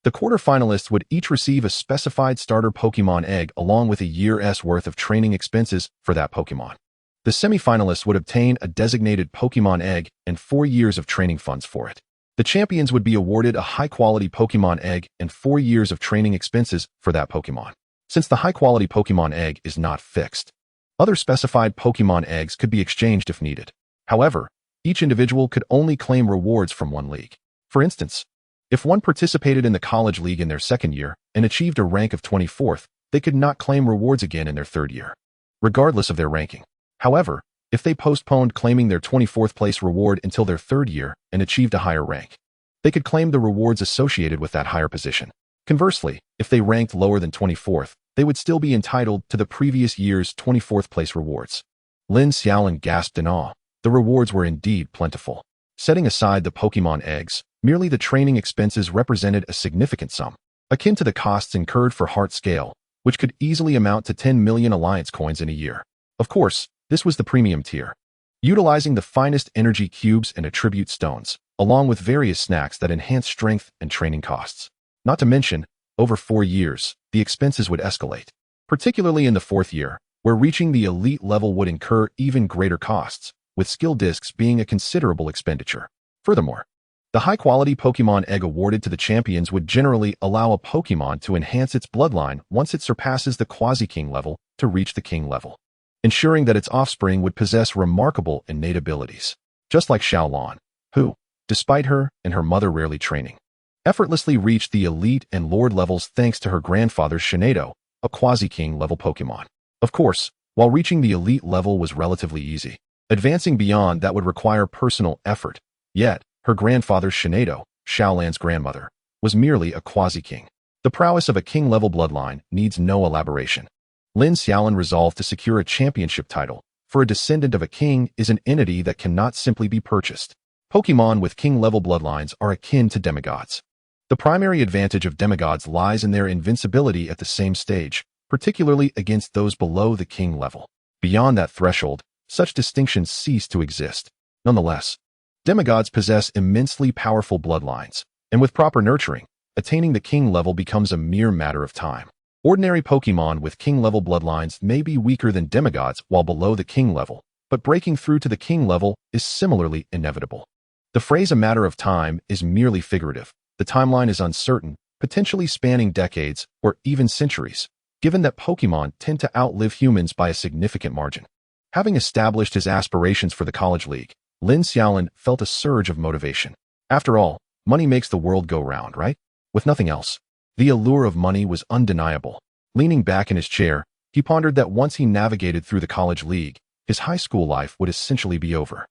Speaker 1: The quarterfinalists would each receive a specified starter Pokémon egg along with a year's worth of training expenses for that Pokémon. The semifinalists would obtain a designated Pokémon egg and 4 years of training funds for it. The champions would be awarded a high-quality Pokémon egg and 4 years of training expenses for that Pokémon. Since the high-quality Pokémon egg is not fixed, other specified Pokémon eggs could be exchanged if needed. However, each individual could only claim rewards from one league. For instance, if one participated in the college league in their 2nd year and achieved a rank of 24th, they could not claim rewards again in their 3rd year, regardless of their ranking. However, if they postponed claiming their 24th place reward until their 3rd year and achieved a higher rank, they could claim the rewards associated with that higher position. Conversely, if they ranked lower than 24th, they would still be entitled to the previous year's 24th place rewards. Lin Xiaolin gasped in awe. The rewards were indeed plentiful. Setting aside the Pokémon eggs, merely the training expenses represented a significant sum, akin to the costs incurred for Heart Scale, which could easily amount to 10 million Alliance coins in a year. Of course, this was the premium tier, utilizing the finest energy cubes and attribute stones, along with various snacks that enhance strength and training costs. Not to mention, over 4 years, the expenses would escalate, particularly in the 4th year, where reaching the elite level would incur even greater costs, with skill discs being a considerable expenditure. Furthermore, the high-quality Pokémon egg awarded to the champions would generally allow a Pokémon to enhance its bloodline once it surpasses the Quasi-King level to reach the King level, ensuring that its offspring would possess remarkable innate abilities. just like Xiaolin, who, despite her and her mother rarely training, effortlessly reached the elite and lord levels thanks to her grandfather's Shinado, a quasi-king level Pokémon. Of course, while reaching the elite level was relatively easy, advancing beyond that would require personal effort. Yet, her grandfather's Shinado, Xiaolin's grandmother, was merely a quasi-king. The prowess of a king-level bloodline needs no elaboration. Lin Xiaolin resolved to secure a championship title, for a descendant of a king is an entity that cannot simply be purchased. Pokémon with king-level bloodlines are akin to demigods. The primary advantage of demigods lies in their invincibility at the same stage, particularly against those below the king level. Beyond that threshold, such distinctions cease to exist. Nonetheless, demigods possess immensely powerful bloodlines, and with proper nurturing, attaining the king level becomes a mere matter of time. Ordinary Pokémon with king-level bloodlines may be weaker than demigods while below the king level, but breaking through to the king level is similarly inevitable. The phrase "a matter of time" is merely figurative. The timeline is uncertain, potentially spanning decades or even centuries, given that Pokémon tend to outlive humans by a significant margin. Having established his aspirations for the College League, Lin Xiaolin felt a surge of motivation. After all, money makes the world go round, right? With nothing else, the allure of money was undeniable. Leaning back in his chair, he pondered that once he navigated through the College League, his high school life would essentially be over.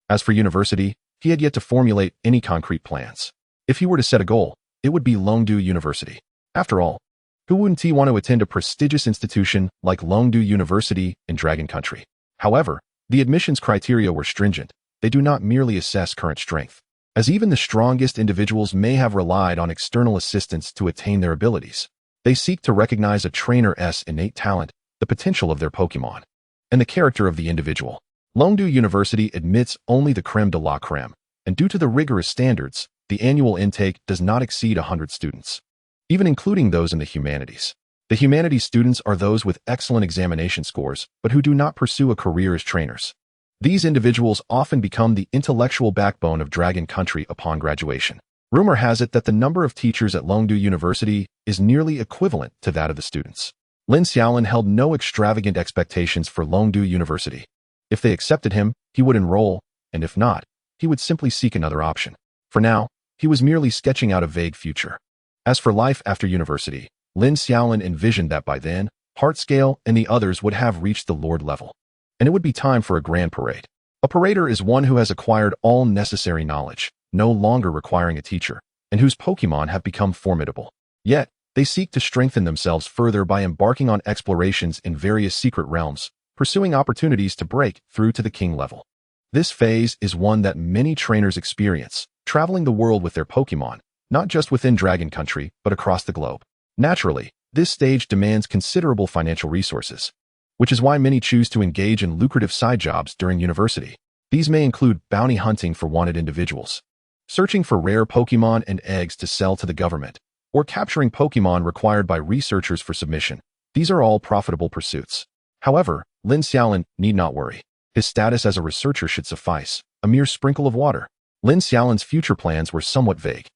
Speaker 1: As for university, he had yet to formulate any concrete plans. If he were to set a goal, it would be Longdu University. After all, who wouldn't he want to attend a prestigious institution like Longdu University in Dragon Country? However, the admissions criteria were stringent. They do not merely assess current strength, as even the strongest individuals may have relied on external assistance to attain their abilities. They seek to recognize a trainer's innate talent, the potential of their Pokémon, and the character of the individual. Longdu University admits only the creme de la creme, and due to the rigorous standards, the annual intake does not exceed 100 students, even including those in the humanities. The humanities students are those with excellent examination scores, but who do not pursue a career as trainers. These individuals often become the intellectual backbone of Dragon Country upon graduation. Rumor has it that the number of teachers at Longdu University is nearly equivalent to that of the students. Lin Xiaolin held no extravagant expectations for Longdu University. If they accepted him, he would enroll, and if not, he would simply seek another option. For now, he was merely sketching out a vague future. As for life after university, Lin Xiaolin envisioned that by then, Heartscale and the others would have reached the Lord level, and it would be time for a grand parade. A parader is one who has acquired all necessary knowledge, no longer requiring a teacher, and whose Pokémon have become formidable. Yet, they seek to strengthen themselves further by embarking on explorations in various secret realms, pursuing opportunities to break through to the king level. This phase is one that many trainers experience, traveling the world with their Pokémon, not just within Dragon Country, but across the globe. Naturally, this stage demands considerable financial resources, which is why many choose to engage in lucrative side jobs during university. These may include bounty hunting for wanted individuals, searching for rare Pokémon and eggs to sell to the government, or capturing Pokémon required by researchers for submission. These are all profitable pursuits. However, Lin Xiaolin need not worry. His status as a researcher should suffice, a mere sprinkle of water. Lin Xiaolin's future plans were somewhat vague.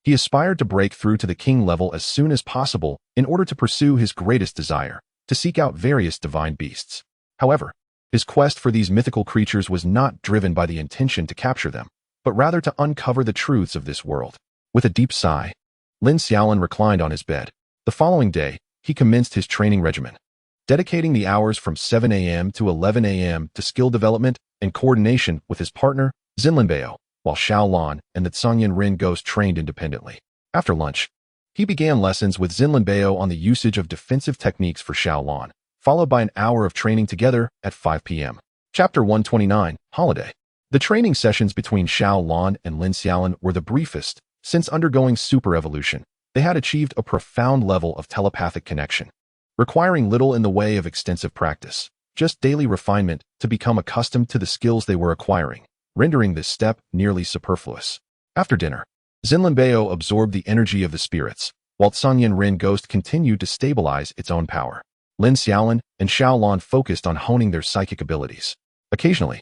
Speaker 1: He aspired to break through to the king level as soon as possible in order to pursue his greatest desire, to seek out various divine beasts. However, his quest for these mythical creatures was not driven by the intention to capture them, but rather to uncover the truths of this world. With a deep sigh, Lin Xiaolin reclined on his bed. The following day, he commenced his training regimen, dedicating the hours from 7 a.m. to 11 a.m. to skill development and coordination with his partner, Zinlinbao, while Xiaolin and the Tsangyan Ren Ghost trained independently. After lunch, he began lessons with Zinlinbao on the usage of defensive techniques for Xiaolin, followed by an hour of training together at 5 p.m. Chapter 129, Holiday. The training sessions between Xiaolin and Lin Xiaolin were the briefest. Since undergoing super evolution, they had achieved a profound level of telepathic connection, requiring little in the way of extensive practice, just daily refinement to become accustomed to the skills they were acquiring, rendering this step nearly superfluous. After dinner, Zinlinbao absorbed the energy of the spirits, while Tsangyan Ren Ghost continued to stabilize its own power. Lin Xiaolin and Xiaolin focused on honing their psychic abilities. Occasionally,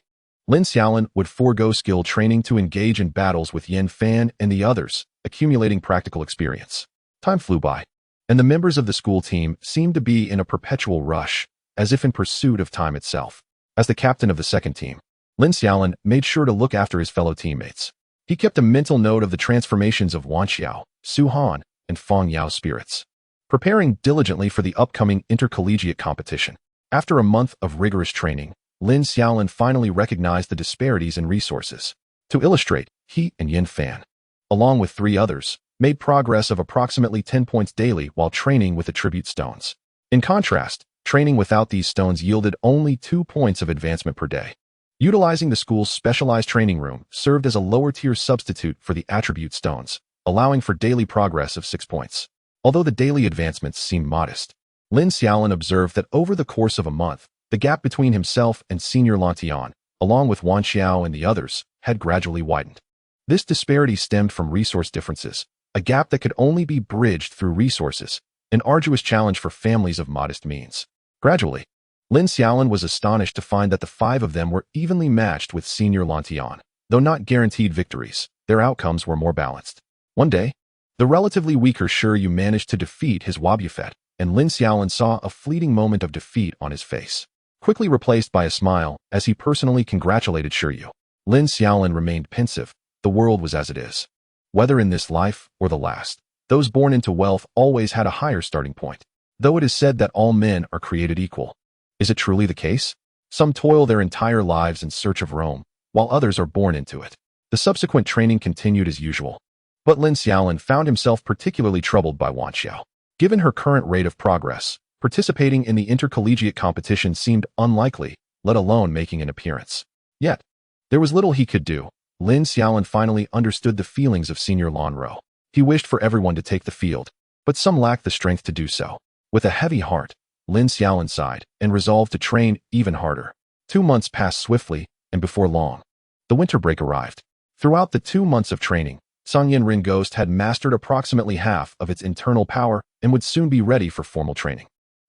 Speaker 1: Lin Xiaolin would forego skill training to engage in battles with Yan Fan and the others, accumulating practical experience. Time flew by, and the members of the school team seemed to be in a perpetual rush, as if in pursuit of time itself. As the captain of the second team, Lin Xiaolin made sure to look after his fellow teammates. He kept a mental note of the transformations of Wan Xiao, Su Han, and Feng Yao's spirits, preparing diligently for the upcoming intercollegiate competition. After a month of rigorous training, Lin Xiaolin finally recognized the disparities in resources. To illustrate, he and Yin Fan, along with 3 others, made progress of approximately 10 points daily while training with attribute stones. In contrast, training without these stones yielded only 2 points of advancement per day. Utilizing the school's specialized training room served as a lower-tier substitute for the attribute stones, allowing for daily progress of 6 points. Although the daily advancements seemed modest, Lin Xiaolin observed that over the course of a month, the gap between himself and Senior Lan Tian, along with Wan Xiao and the others, had gradually widened. This disparity stemmed from resource differences, a gap that could only be bridged through resources, an arduous challenge for families of modest means. Gradually, Lin Xiaolin was astonished to find that the 5 of them were evenly matched with Senior Lan Tian. Though not guaranteed victories, their outcomes were more balanced. One day, the relatively weaker Shiryu managed to defeat his Wobbuffet, and Lin Xiaolin saw a fleeting moment of defeat on his face, quickly replaced by a smile as he personally congratulated Shiryu. Lin Xiaolin remained pensive. The world was as it is. Whether in this life or the last, those born into wealth always had a higher starting point. Though it is said that all men are created equal, is it truly the case? Some toil their entire lives in search of Rome, while others are born into it. The subsequent training continued as usual. But Lin Xiaolin found himself particularly troubled by Wan Xiao. Given her current rate of progress, participating in the intercollegiate competition seemed unlikely, let alone making an appearance. Yet, there was little he could do. Lin Xiaolin finally understood the feelings of Senior Lan Ro. He wished for everyone to take the field, but some lacked the strength to do so. With a heavy heart, Lin Xiaolin sighed and resolved to train even harder. 2 months passed swiftly, and before long, the winter break arrived. Throughout the 2 months of training, Sangyin Rin Ghost had mastered approximately half of its internal power and would soon be ready for formal training.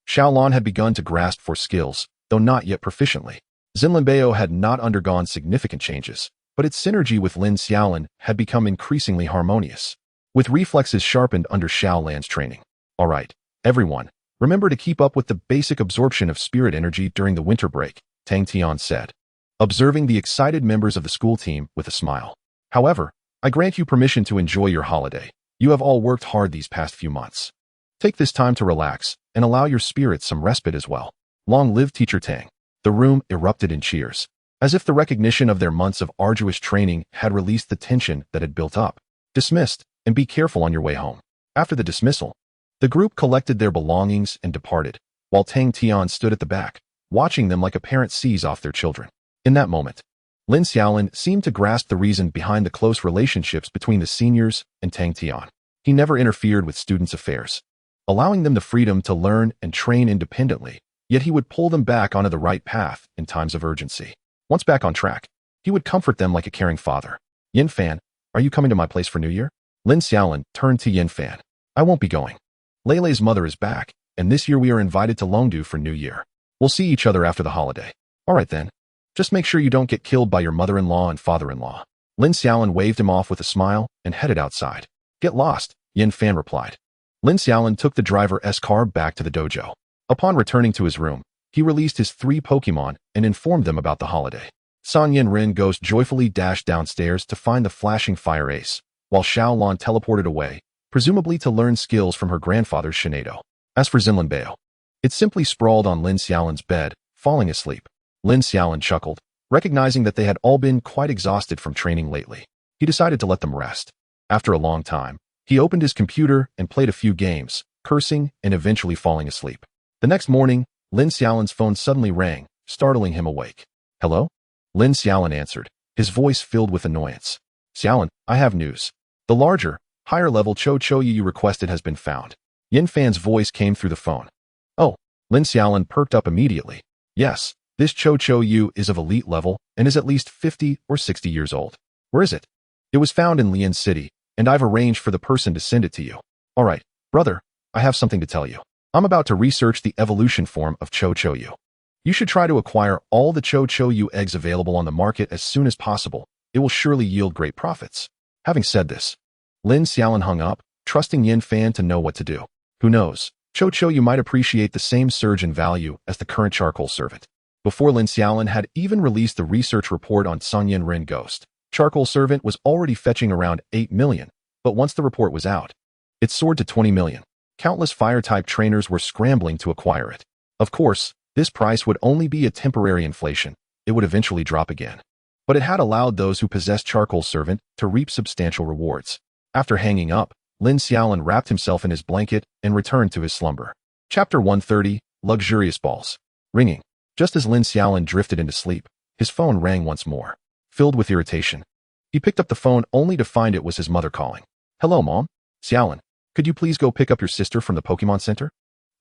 Speaker 1: Xiaolan had begun to grasp for skills, though not yet proficiently. Zinlinbeo had not undergone significant changes, but its synergy with Lin Xiaolin had become increasingly harmonious, with reflexes sharpened under Xiaolan's training. All right, everyone, remember to keep up with the basic absorption of spirit energy during the winter break, Tang Tian said, observing the excited members of the school team with a smile. However, I grant you permission to enjoy your holiday. You have all worked hard these past few months. Take this time to relax and allow your spirits some respite as well. Long live Teacher Tang. The room erupted in cheers, as if the recognition of their months of arduous training had released the tension that had built up. Dismissed, and be careful on your way home. After the dismissal, the group collected their belongings and departed, while Tang Tian stood at the back, watching them like a parent sees off their children. In that moment, Lin Xiaolin seemed to grasp the reason behind the close relationships between the seniors and Tang Tian. He never interfered with students' affairs, allowing them the freedom to learn and train independently, yet he would pull them back onto the right path in times of urgency. Once back on track, he would comfort them like a caring father. Yin Fan, are you coming to my place for New Year? Lin Xiaolin turned to Yin Fan. I won't be going. Leilei's mother is back, and this year we are invited to Longdu for New Year. We'll see each other after the holiday. All right then. Just make sure you don't get killed by your mother-in-law and father-in-law. Lin Xiaolin waved him off with a smile and headed outside. Get lost, Yin Fan replied. Lin Xiaolin took the driver's car back to the dojo. Upon returning to his room, he released his 3 Pokémon and informed them about the holiday. Sangyin Rin Ghost joyfully dashed downstairs to find the flashing fire ace, while Xiaolan teleported away, presumably to learn skills from her grandfather's Shinado. As for Zinlinbeo, it simply sprawled on Lin Xiaolin's bed, falling asleep. Lin Xiaolin chuckled, recognizing that they had all been quite exhausted from training lately. He decided to let them rest. After a long time, he opened his computer and played a few games, cursing and eventually falling asleep. The next morning, Lin Xiaolin's phone suddenly rang, startling him awake. Hello? Lin Xiaolin answered, his voice filled with annoyance. Xiaolin, I have news. The larger, higher-level Cho you requested has been found. Yin Fan's voice came through the phone. Oh, Lin Xiaolin perked up immediately. Yes, this Cho Yu is of elite level and is at least 50 or 60 years old. Where is it? It was found in Lian City, and I've arranged for the person to send it to you. All right, brother, I have something to tell you. I'm about to research the evolution form of Cho Yu. You should try to acquire all the Cho Yu eggs available on the market as soon as possible. It will surely yield great profits. Having said this, Lin Xiaolin hung up, trusting Yin Fan to know what to do. Who knows, Cho Yu might appreciate the same surge in value as the current charcoal servant. Before Lin Xiaolin had even released the research report on Sunyan Rin Ghost, Charcoal Servant was already fetching around 8 million, but once the report was out, it soared to 20 million. Countless fire-type trainers were scrambling to acquire it. Of course, this price would only be a temporary inflation. It would eventually drop again. But it had allowed those who possessed Charcoal Servant to reap substantial rewards. After hanging up, Lin Xiaolin wrapped himself in his blanket and returned to his slumber. Chapter 130, Luxurious Balls. Ringing. Just as Lin Xiaolin drifted into sleep, his phone rang once more. Filled with irritation, he picked up the phone only to find it was his mother calling. Hello, Mom? Xiaolin, could you please go pick up your sister from the Pokémon Center?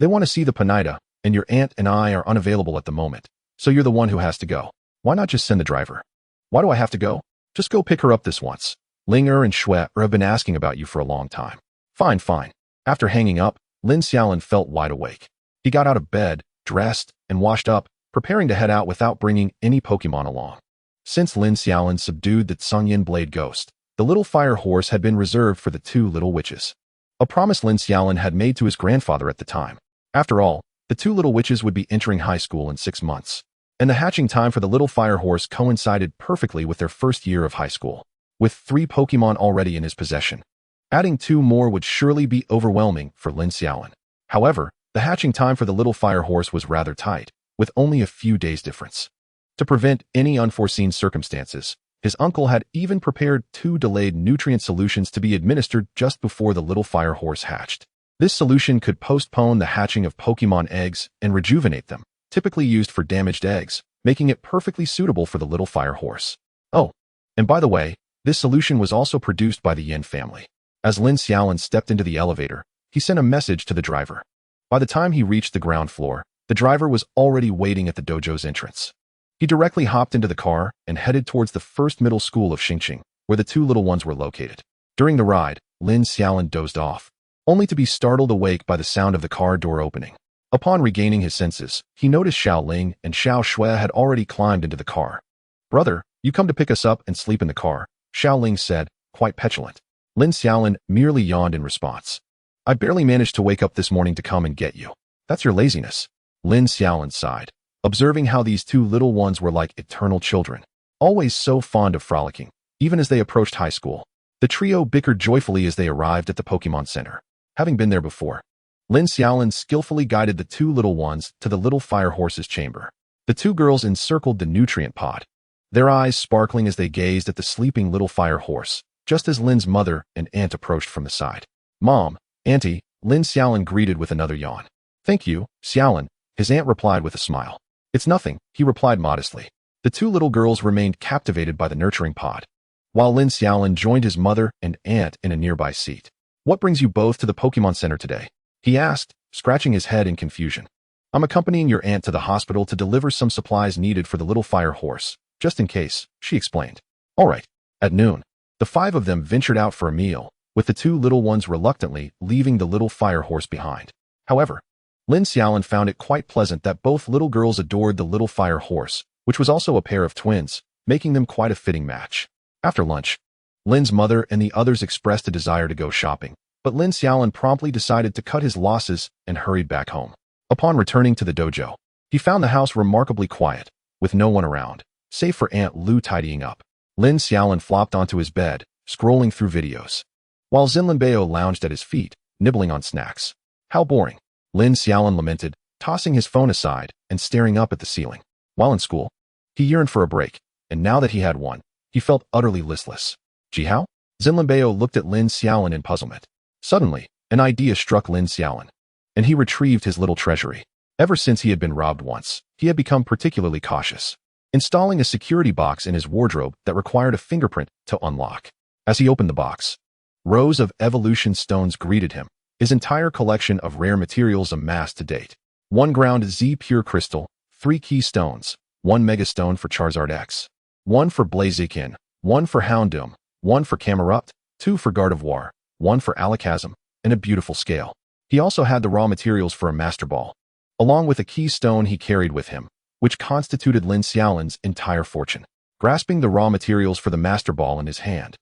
Speaker 1: They want to see the Pinida, and your aunt and I are unavailable at the moment, so you're the one who has to go. Why not just send the driver? Why do I have to go? Just go pick her up this once. Ling and Shui have been asking about you for a long time. Fine, fine. After hanging up, Lin Xiaolin felt wide awake. He got out of bed, dressed, and washed up, preparing to head out without bringing any Pokémon along. Since Lin Xiaolin subdued the Sunyan Blade Ghost, the little fire horse had been reserved for the two little witches. A promise Lin Xiaolin had made to his grandfather at the time. After all, the two little witches would be entering high school in 6 months, and the hatching time for the little fire horse coincided perfectly with their first year of high school. With 3 Pokémon already in his possession, adding 2 more would surely be overwhelming for Lin Xiaolin. However, the hatching time for the little fire horse was rather tight, with only a few days difference. To prevent any unforeseen circumstances, his uncle had even prepared 2 delayed nutrient solutions to be administered just before the little fire horse hatched. This solution could postpone the hatching of Pokémon eggs and rejuvenate them, typically used for damaged eggs, making it perfectly suitable for the little fire horse. Oh, and by the way, this solution was also produced by the Yin family. As Lin Xiaolin stepped into the elevator, he sent a message to the driver. By the time he reached the ground floor, the driver was already waiting at the dojo's entrance. He directly hopped into the car and headed towards the first middle school of Xingqing, where the 2 little ones were located. During the ride, Lin Xiaolin dozed off, only to be startled awake by the sound of the car door opening. Upon regaining his senses, he noticed Xiao Ling and Xiao Shui had already climbed into the car. Brother, you come to pick us up and sleep in the car, Xiao Ling said, quite petulant. Lin Xiaolin merely yawned in response. I barely managed to wake up this morning to come and get you. That's your laziness. Lin Xiaolin sighed, observing how these 2 little ones were like eternal children, always so fond of frolicking, even as they approached high school. The trio bickered joyfully as they arrived at the Pokémon Center. Having been there before, Lin Xiaolin skillfully guided the 2 little ones to the little fire horse's chamber. The 2 girls encircled the nutrient pod, their eyes sparkling as they gazed at the sleeping little fire horse, just as Lin's mother and aunt approached from the side. Mom, Auntie, Lin Xiaolin greeted with another yawn. Thank you, Xiaolin, his aunt replied with a smile. It's nothing, he replied modestly. The 2 little girls remained captivated by the nurturing pod, while Lin Xiaolin joined his mother and aunt in a nearby seat. What brings you both to the Pokémon Center today? He asked, scratching his head in confusion. I'm accompanying your aunt to the hospital to deliver some supplies needed for the little fire horse, just in case, she explained. All right. At noon, the 5 of them ventured out for a meal, with the 2 little ones reluctantly leaving the little fire horse behind. However, Lin Xiaolin found it quite pleasant that both little girls adored the little fire horse, which was also a pair of twins, making them quite a fitting match. After lunch, Lin's mother and the others expressed a desire to go shopping, but Lin Xiaolin promptly decided to cut his losses and hurried back home. Upon returning to the dojo, he found the house remarkably quiet, with no one around, save for Aunt Lu tidying up. Lin Xiaolin flopped onto his bed, scrolling through videos, while Zinlinbeo lounged at his feet, nibbling on snacks. How boring, Lin Xiaolin lamented, tossing his phone aside and staring up at the ceiling. While in school, he yearned for a break, and now that he had one, he felt utterly listless. Jihao? Zinlinbeo looked at Lin Xiaolin in puzzlement. Suddenly, an idea struck Lin Xiaolin, and he retrieved his little treasury. Ever since he had been robbed once, he had become particularly cautious, installing a security box in his wardrobe that required a fingerprint to unlock. As he opened the box, rows of evolution stones greeted him, his entire collection of rare materials amassed to date. 1 ground Z pure crystal, 3 key stones, 1 megastone for Charizard X, 1 for Blaziken, 1 for Houndoom, 1 for Camerupt, 2 for Gardevoir, 1 for Alakazam, and a beautiful scale. He also had the raw materials for a Master Ball, along with a key stone he carried with him, which constituted Lin Xiaolin's entire fortune. Grasping the raw materials for the Master Ball in his hand,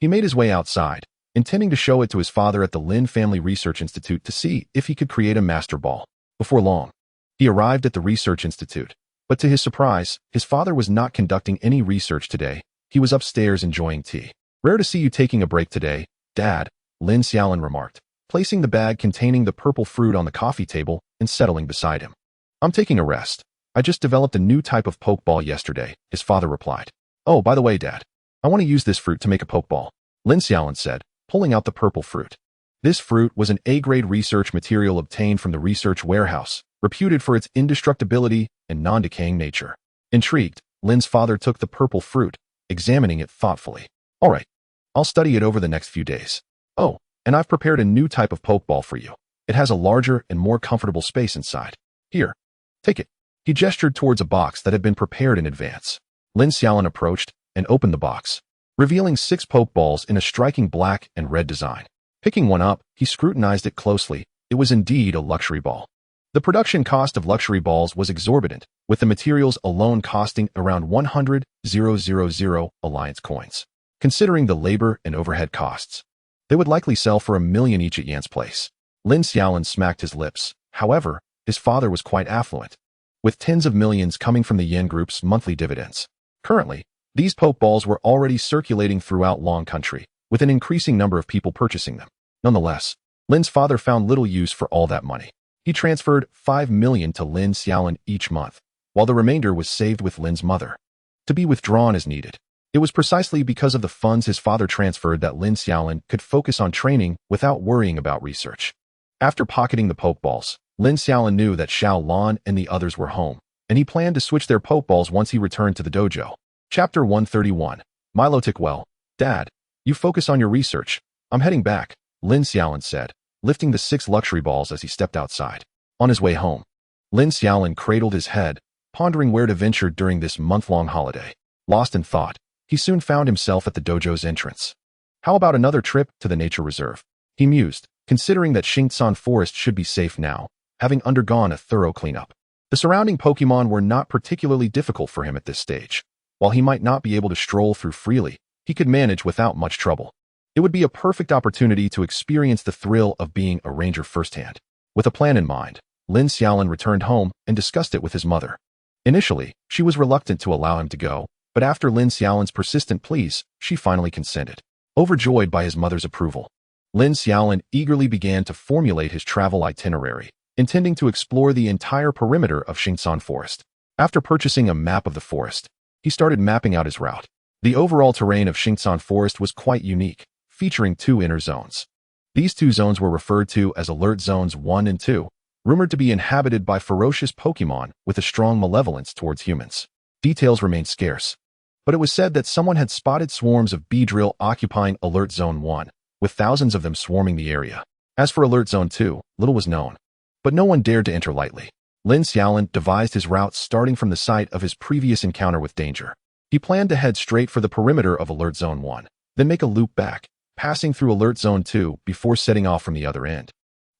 Speaker 1: he made his way outside, intending to show it to his father at the Lin Family Research Institute to see if he could create a Master Ball. Before long, he arrived at the Research Institute, But to his surprise, his father was not conducting any research today. He was upstairs enjoying tea. "Rare to see you taking a break today, Dad," Lin Xiaolin remarked, placing the bag containing the purple fruit on the coffee table and settling beside him. "I'm taking a rest. I just developed a new type of Pokeball yesterday," his father replied. "Oh, by the way, Dad, I want to use this fruit to make a Pokeball," Lin Xiaolin said, pulling out the purple fruit. This fruit was an A-grade research material obtained from the research warehouse, reputed for its indestructibility and non-decaying nature. Intrigued, Lin's father took the purple fruit, examining it thoughtfully. "All right, I'll study it over the next few days. Oh, and I've prepared a new type of Pokeball for you. It has a larger and more comfortable space inside. Here, take it." He gestured towards a box that had been prepared in advance. Lin Xiaolin approached and opened the box, revealing 6 Pokeballs in a striking black and red design. Picking one up, he scrutinized it closely. It was indeed a luxury ball. The production cost of luxury balls was exorbitant, with the materials alone costing around 100,000 Alliance coins. Considering the labor and overhead costs, they would likely sell for 1 million each at Yan's place. Lin Xiaolin smacked his lips. However, his father was quite affluent, with tens of millions coming from the Yan Group's monthly dividends. Currently, these Pokeballs were already circulating throughout Long Country, with an increasing number of people purchasing them. Nonetheless, Lin's father found little use for all that money. He transferred 5 million to Lin Xiaolin each month, while the remainder was saved with Lin's mother, to be withdrawn as needed. It was precisely because of the funds his father transferred that Lin Xiaolin could focus on training without worrying about research. After pocketing the Pokeballs, Lin Xiaolin knew that Xiao Lan and the others were home, and he planned to switch their Pokeballs once he returned to the dojo. Chapter 131. Milotic. "Well, Dad, you focus on your research. I'm heading back," Lin Xiaolin said, lifting the 6 luxury balls as he stepped outside. On his way home, Lin Xiaolin cradled his head, pondering where to venture during this month-long holiday. Lost in thought, he soon found himself at the dojo's entrance. How about another trip to the nature reserve? He mused, considering that Xingsan Forest should be safe now, having undergone a thorough cleanup. The surrounding Pokémon were not particularly difficult for him at this stage. While he might not be able to stroll through freely, he could manage without much trouble. It would be a perfect opportunity to experience the thrill of being a ranger firsthand. With a plan in mind, Lin Xiaolin returned home and discussed it with his mother. Initially, she was reluctant to allow him to go, but after Lin Xiaolin's persistent pleas, she finally consented. Overjoyed by his mother's approval, Lin Xiaolin eagerly began to formulate his travel itinerary, intending to explore the entire perimeter of Xingsan Forest. After purchasing a map of the forest, he started mapping out his route. The overall terrain of Xingsan Forest was quite unique, featuring 2 inner zones. These 2 zones were referred to as Alert Zones 1 and 2, rumored to be inhabited by ferocious Pokémon with a strong malevolence towards humans. Details remained scarce, but it was said that someone had spotted swarms of Beedrill occupying Alert Zone 1, with thousands of them swarming the area. As for Alert Zone 2, little was known, but no one dared to enter lightly. Lin Xiaolin devised his route starting from the site of his previous encounter with danger. He planned to head straight for the perimeter of Alert Zone 1, then make a loop back, passing through Alert Zone 2 before setting off from the other end,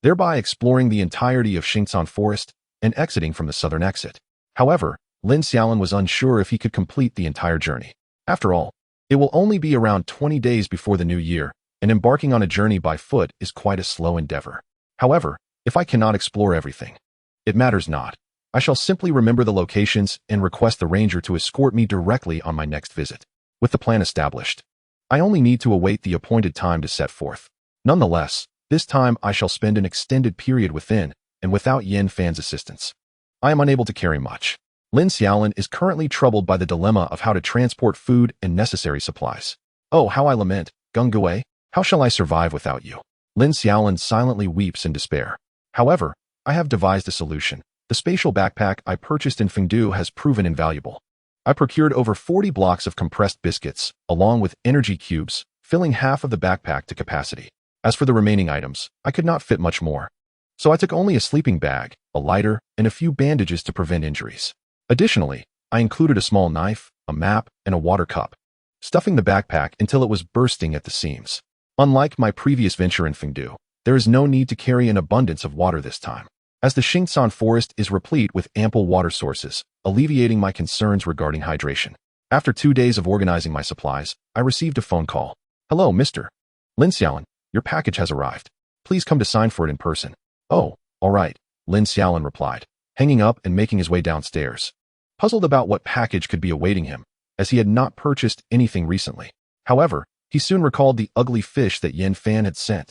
Speaker 1: thereby exploring the entirety of Xingsan Forest and exiting from the southern exit. However, Lin Xiaolin was unsure if he could complete the entire journey. After all, it will only be around 20 days before the new year, and embarking on a journey by foot is quite a slow endeavor. However, if I cannot explore everything, it matters not. I shall simply remember the locations and request the ranger to escort me directly on my next visit. With the plan established, I only need to await the appointed time to set forth. Nonetheless, this time I shall spend an extended period within and without Yin Fan's assistance. I am unable to carry much. Lin Xiaolin is currently troubled by the dilemma of how to transport food and necessary supplies. "Oh, how I lament, Gengui, how shall I survive without you?" Lin Xiaolin silently weeps in despair. However, I have devised a solution. The spatial backpack I purchased in Fengdu has proven invaluable. I procured over 40 blocks of compressed biscuits, along with energy cubes, filling half of the backpack to capacity. As for the remaining items, I could not fit much more. So I took only a sleeping bag, a lighter, and a few bandages to prevent injuries. Additionally, I included a small knife, a map, and a water cup, stuffing the backpack until it was bursting at the seams. Unlike my previous venture in Fengdu, there is no need to carry an abundance of water this time, as the Xingsan Forest is replete with ample water sources, alleviating my concerns regarding hydration. After 2 days of organizing my supplies, I received a phone call. "Hello, Mr. Lin Xiaolin, your package has arrived. Please come to sign for it in person." "Oh, all right," Lin Xiaolin replied, hanging up and making his way downstairs. puzzled about what package could be awaiting him, as he had not purchased anything recently. However, he soon recalled the ugly fish that Yin Fan had sent.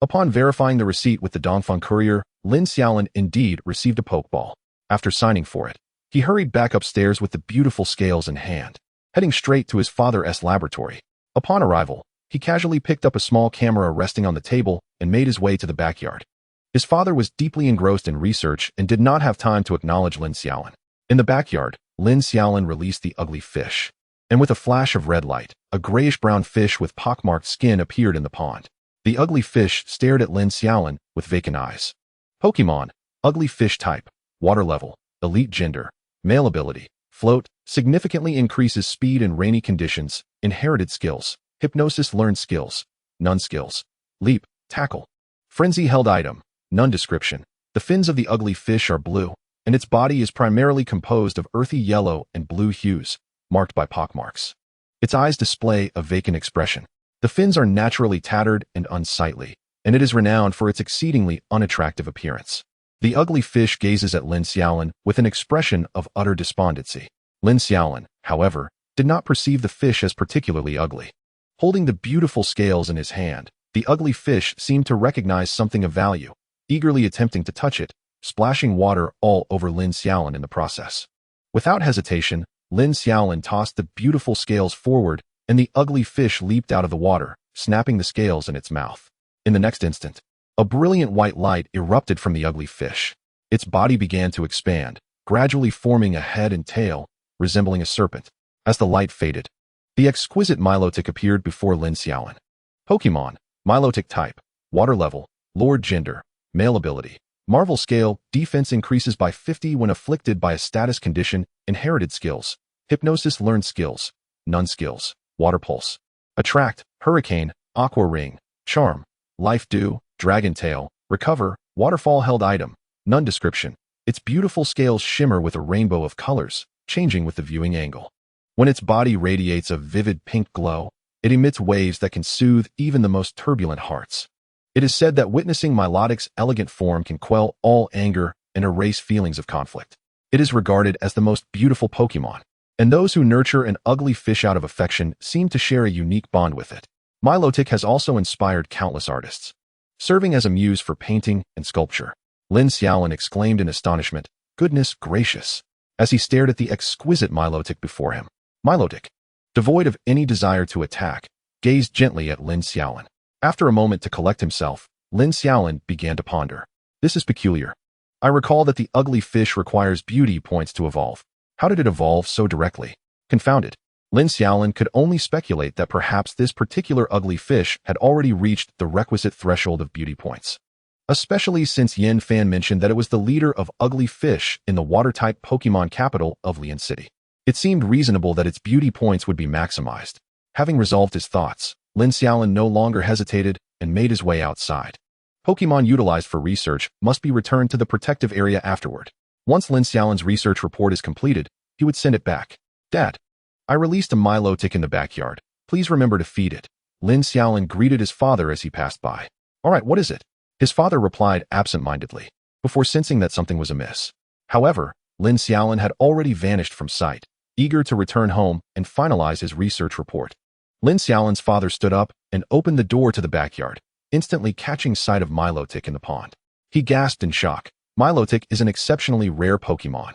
Speaker 1: Upon verifying the receipt with the Dongfeng courier, Lin Xiaolin indeed received a Pokeball. After signing for it, he hurried back upstairs with the beautiful scales in hand, heading straight to his father's laboratory. Upon arrival, he casually picked up a small camera resting on the table and made his way to the backyard. His father was deeply engrossed in research and did not have time to acknowledge Lin Xiaolin. In the backyard, Lin Xiaolin released the ugly fish, and with a flash of red light, a grayish-brown fish with pockmarked skin appeared in the pond. The ugly fish stared at Lin Xiaolin with vacant eyes. Pokémon, ugly fish type, water level, elite gender, male ability, float, significantly increases speed in rainy conditions, inherited skills, hypnosis learned skills, none skills, leap, tackle, frenzy held item, none description. The fins of the ugly fish are blue, and its body is primarily composed of earthy yellow and blue hues, marked by pockmarks. Its eyes display a vacant expression. The fins are naturally tattered and unsightly, and it is renowned for its exceedingly unattractive appearance. The ugly fish gazes at Lin Xiaolin with an expression of utter despondency. Lin Xiaolin, however, did not perceive the fish as particularly ugly. Holding the beautiful scales in his hand, the ugly fish seemed to recognize something of value, eagerly attempting to touch it, splashing water all over Lin Xiaolin in the process. Without hesitation, Lin Xiaolin tossed the beautiful scales forward, and the ugly fish leaped out of the water, snapping the scales in its mouth. In the next instant, a brilliant white light erupted from the ugly fish. Its body began to expand, gradually forming a head and tail, resembling a serpent. As the light faded, the exquisite Milotic appeared before Lin Xiaolin. Pokémon, Milotic type, water level, Lord gender, male ability, Marvel scale, defense increases by 50 when afflicted by a status condition, inherited skills, hypnosis learned skills, none skills, water pulse, attract, hurricane, aqua ring, charm, life dew, dragon tail, recover, waterfall held item, none description. Its beautiful scales shimmer with a rainbow of colors, changing with the viewing angle. When its body radiates a vivid pink glow, it emits waves that can soothe even the most turbulent hearts. It is said that witnessing Milotic's elegant form can quell all anger and erase feelings of conflict. It is regarded as the most beautiful Pokémon, and those who nurture an ugly fish out of affection seem to share a unique bond with it. Milotic has also inspired countless artists, serving as a muse for painting and sculpture. Lin Xiaolin exclaimed in astonishment, "Goodness gracious," as he stared at the exquisite Milotic before him. Milotic, devoid of any desire to attack, gazed gently at Lin Xiaolin. After a moment to collect himself, Lin Xiaolin began to ponder. This is peculiar. I recall that the ugly fish requires beauty points to evolve. How did it evolve so directly? Confounded. Lin Xiaolin could only speculate that perhaps this particular ugly fish had already reached the requisite threshold of beauty points. Especially since Yin Fan mentioned that it was the leader of ugly fish in the water-type Pokémon capital of Lian City. It seemed reasonable that its beauty points would be maximized. Having resolved his thoughts, Lin Xiaolin no longer hesitated and made his way outside. Pokémon utilized for research must be returned to the protective area afterward. Once Lin Xiaolin's research report is completed, he would send it back. Dad, I released a Milotic in the backyard. Please remember to feed it. Lin Xiaolin greeted his father as he passed by. All right, what is it? His father replied absent-mindedly, before sensing that something was amiss. However, Lin Xiaolin had already vanished from sight, eager to return home and finalize his research report. Lin Xiaolin's father stood up and opened the door to the backyard, instantly catching sight of Milotic in the pond. He gasped in shock. Milotic is an exceptionally rare Pokémon,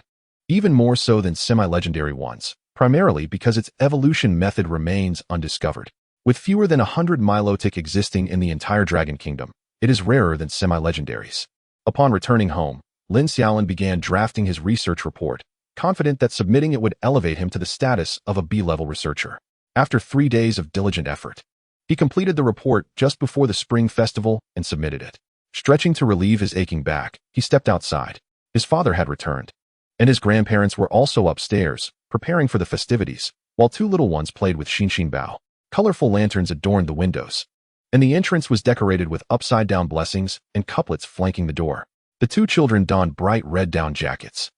Speaker 1: even more so than semi-legendary ones, primarily because its evolution method remains undiscovered. With fewer than 100 Milotic existing in the entire Dragon Kingdom, it is rarer than semi-legendaries. Upon returning home, Lin Xiaolin began drafting his research report, confident that submitting it would elevate him to the status of a B-level researcher. After 3 days of diligent effort, he completed the report just before the Spring Festival and submitted it. Stretching to relieve his aching back, he stepped outside. His father had returned, and his grandparents were also upstairs, preparing for the festivities, while 2 little ones played with Xinxin Bao. Colorful lanterns adorned the windows, and the entrance was decorated with upside-down blessings and couplets flanking the door. The 2 children donned bright red down jackets,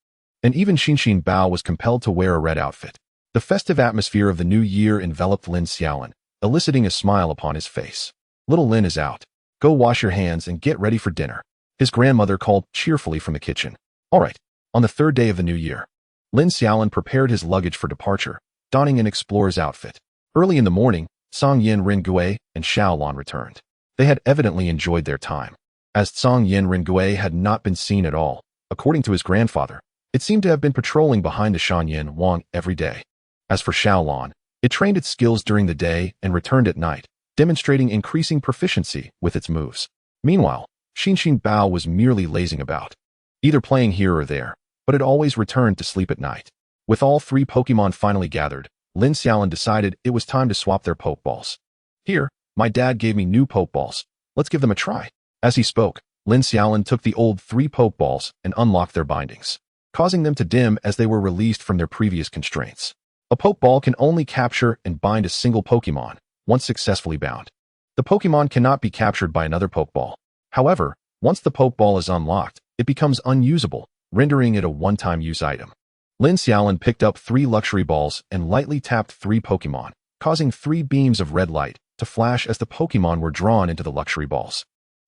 Speaker 1: and even Xinxin Bao was compelled to wear a red outfit. The festive atmosphere of the new year enveloped Lin Xiaolin, eliciting a smile upon his face. Little Lin is out. Go wash your hands and get ready for dinner. His grandmother called cheerfully from the kitchen. All right, on the 3rd day of the new year, Lin Xiaolin prepared his luggage for departure, donning an explorer's outfit. Early in the morning, Song Yin Ringui and Xiaolin returned. They had evidently enjoyed their time. As Song Yin Ringui had not been seen at all, according to his grandfather, it seemed to have been patrolling behind the Shanyin Wang every day. As for Xiaolin, it trained its skills during the day and returned at night, demonstrating increasing proficiency with its moves. Meanwhile, Xinxin Bao was merely lazing about, either playing here or there, but it always returned to sleep at night. With all 3 Pokémon finally gathered, Lin Xiaolin decided it was time to swap their Pokeballs. Here, my dad gave me new Pokeballs. Let's give them a try. As he spoke, Lin Xiaolin took the old 3 Pokeballs and unlocked their bindings, causing them to dim as they were released from their previous constraints. A Pokeball can only capture and bind a single Pokémon, once successfully bound. The Pokémon cannot be captured by another Pokeball. However, once the Pokeball is unlocked, it becomes unusable, rendering it a one-time use item. Lin Xiaolin picked up 3 luxury balls and lightly tapped 3 Pokémon, causing 3 beams of red light to flash as the Pokémon were drawn into the luxury balls.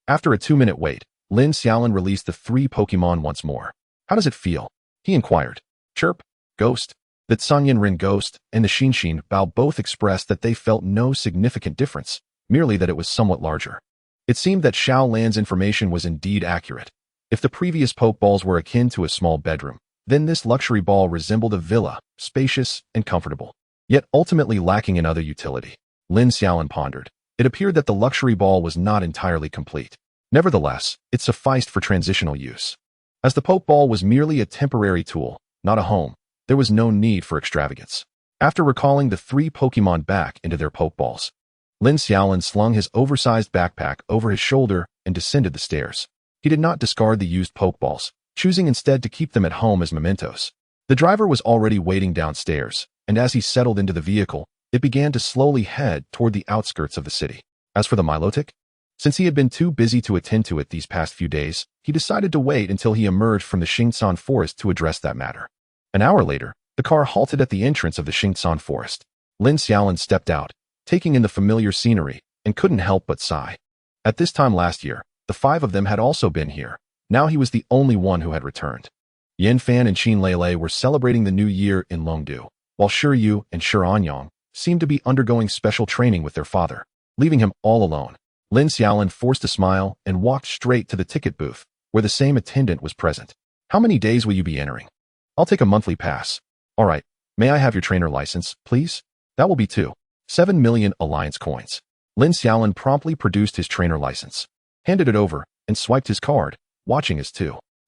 Speaker 1: After a 2-minute wait, Lin Xiaolin released the 3 Pokémon once more. How does it feel? He inquired. Chirp, Ghost. The Sanyan Rin Ghost and the Xinxin Bao both expressed that they felt no significant difference, merely that it was somewhat larger. It seemed that Xiao Lan's information was indeed accurate. If the previous Pokeballs were akin to a small bedroom, then this luxury ball resembled a villa, spacious and comfortable, yet ultimately lacking in other utility. Lin Xiaolin pondered. It appeared that the luxury ball was not entirely complete. Nevertheless, it sufficed for transitional use. As the Pokeball was merely a temporary tool, not a home, there was no need for extravagance. After recalling the 3 Pokémon back into their Pokeballs, Lin Xiaolin slung his oversized backpack over his shoulder and descended the stairs. He did not discard the used Pokeballs, choosing instead to keep them at home as mementos. The driver was already waiting downstairs, and as he settled into the vehicle, it began to slowly head toward the outskirts of the city. As for the Milotic, since he had been too busy to attend to it these past few days, he decided to wait until he emerged from the Xingsan forest to address that matter. An hour later, the car halted at the entrance of the Xingsan forest. Lin Xiaolin stepped out, taking in the familiar scenery, and couldn't help but sigh. At this time last year, the 5 of them had also been here. Now he was the only one who had returned. Yan Fan and Qin Lele were celebrating the new year in Longdu, while Shi Yu and Shi Anyang seemed to be undergoing special training with their father, leaving him all alone. Lin Xiaolin forced a smile and walked straight to the ticket booth, where the same attendant was present. How many days will you be entering? I'll take a monthly pass. All right, may I have your trainer license, please? That will be 7 million alliance coins. Lin Xiaolin promptly produced his trainer license, handed it over, and swiped his card, watching as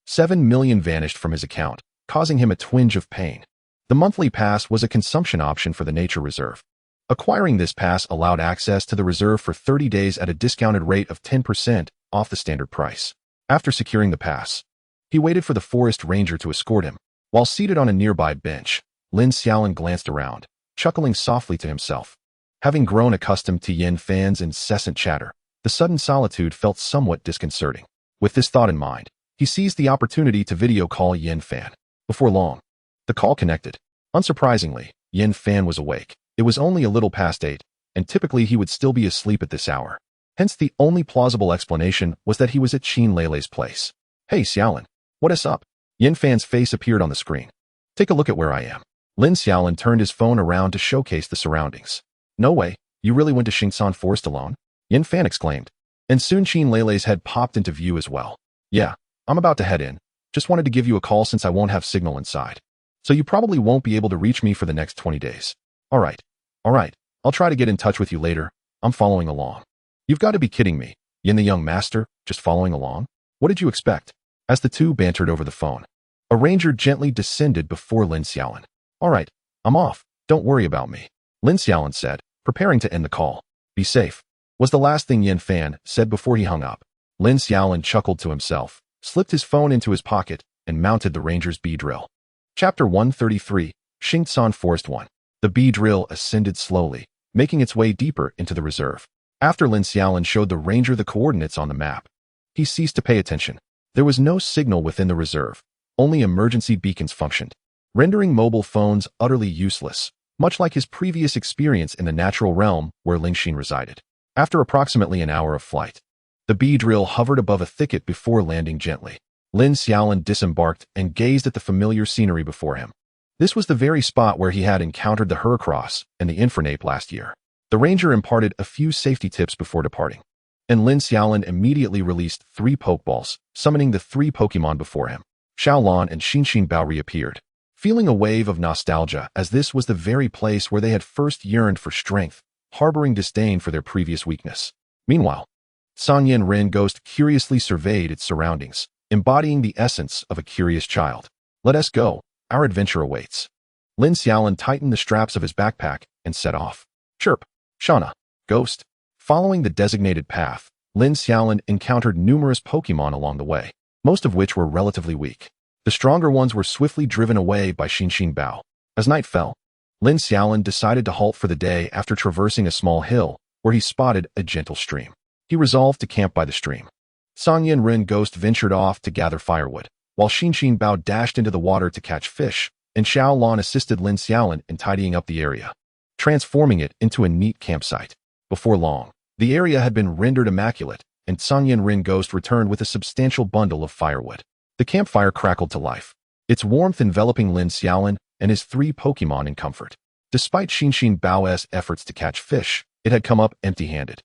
Speaker 1: 7 million vanished from his account, causing him a twinge of pain. The monthly pass was a consumption option for the nature reserve. Acquiring this pass allowed access to the reserve for 30 days at a discounted rate of 10% off the standard price. After securing the pass, he waited for the forest ranger to escort him. While seated on a nearby bench, Lin Xiaolin glanced around, chuckling softly to himself. Having grown accustomed to Yan Fan's incessant chatter, the sudden solitude felt somewhat disconcerting. With this thought in mind, he seized the opportunity to video call Yan Fan. Before long, the call connected. Unsurprisingly, Yan Fan was awake. It was only a little past 8, and typically he would still be asleep at this hour. Hence the only plausible explanation was that he was at Qin Lele's place. Hey Xiaolin, what is up? Yan Fan's face appeared on the screen. Take a look at where I am. Lin Xiaolin turned his phone around to showcase the surroundings. No way, you really went to Xingsan Forest alone? Yan Fan exclaimed. And soon Qin Lele's head popped into view as well. Yeah, I'm about to head in. Just wanted to give you a call since I won't have signal inside. So you probably won't be able to reach me for the next 20 days. Alright, I'll try to get in touch with you later. I'm following along. You've got to be kidding me. Yin the young master, just following along? What did you expect? As the two bantered over the phone, a ranger gently descended before Lin Xiaolin. Alright, I'm off. Don't worry about me. Lin Xiaolin said, preparing to end the call. Be safe, was the last thing Yan Fan said before he hung up. Lin Xiaolin chuckled to himself, slipped his phone into his pocket, and mounted the ranger's bee drill. Chapter 133, Xingsan Forest 1. The bee drill ascended slowly, making its way deeper into the reserve. After Lin Xiaolin showed the ranger the coordinates on the map, he ceased to pay attention. There was no signal within the reserve. Only emergency beacons functioned, rendering mobile phones utterly useless, much like his previous experience in the natural realm where Lingxin resided. After approximately an hour of flight, the bee drill hovered above a thicket before landing gently. Lin Xiaolin disembarked and gazed at the familiar scenery before him. This was the very spot where he had encountered the Heracross and the Infernape last year. The ranger imparted a few safety tips before departing, and Lin Xiaolin immediately released 3 Pokeballs, summoning the 3 Pokemon before him. Xiaolin and Xin Bao reappeared, feeling a wave of nostalgia as this was the very place where they had first yearned for strength, harboring disdain for their previous weakness. Meanwhile, Sanyan Ren Ghost curiously surveyed its surroundings, embodying the essence of a curious child. Let us go, our adventure awaits. Lin Xiaolin tightened the straps of his backpack and set off. Chirp, Shauna, Ghost. Following the designated path, Lin Xiaolin encountered numerous Pokemon along the way, most of which were relatively weak. The stronger ones were swiftly driven away by Xin Bao. As night fell, Lin Xiaolin decided to halt for the day after traversing a small hill, where he spotted a gentle stream. He resolved to camp by the stream. Sanyan Ren Ghost ventured off to gather firewood, while Xin Bao dashed into the water to catch fish, and Xiaolin assisted Lin Xiaolin in tidying up the area, transforming it into a neat campsite. Before long, the area had been rendered immaculate, and Sanyan Ren Ghost returned with a substantial bundle of firewood. The campfire crackled to life, its warmth enveloping Lin Xiaolin and his 3 Pokemon in comfort. Despite Xin Bao's efforts to catch fish, it had come up empty-handed,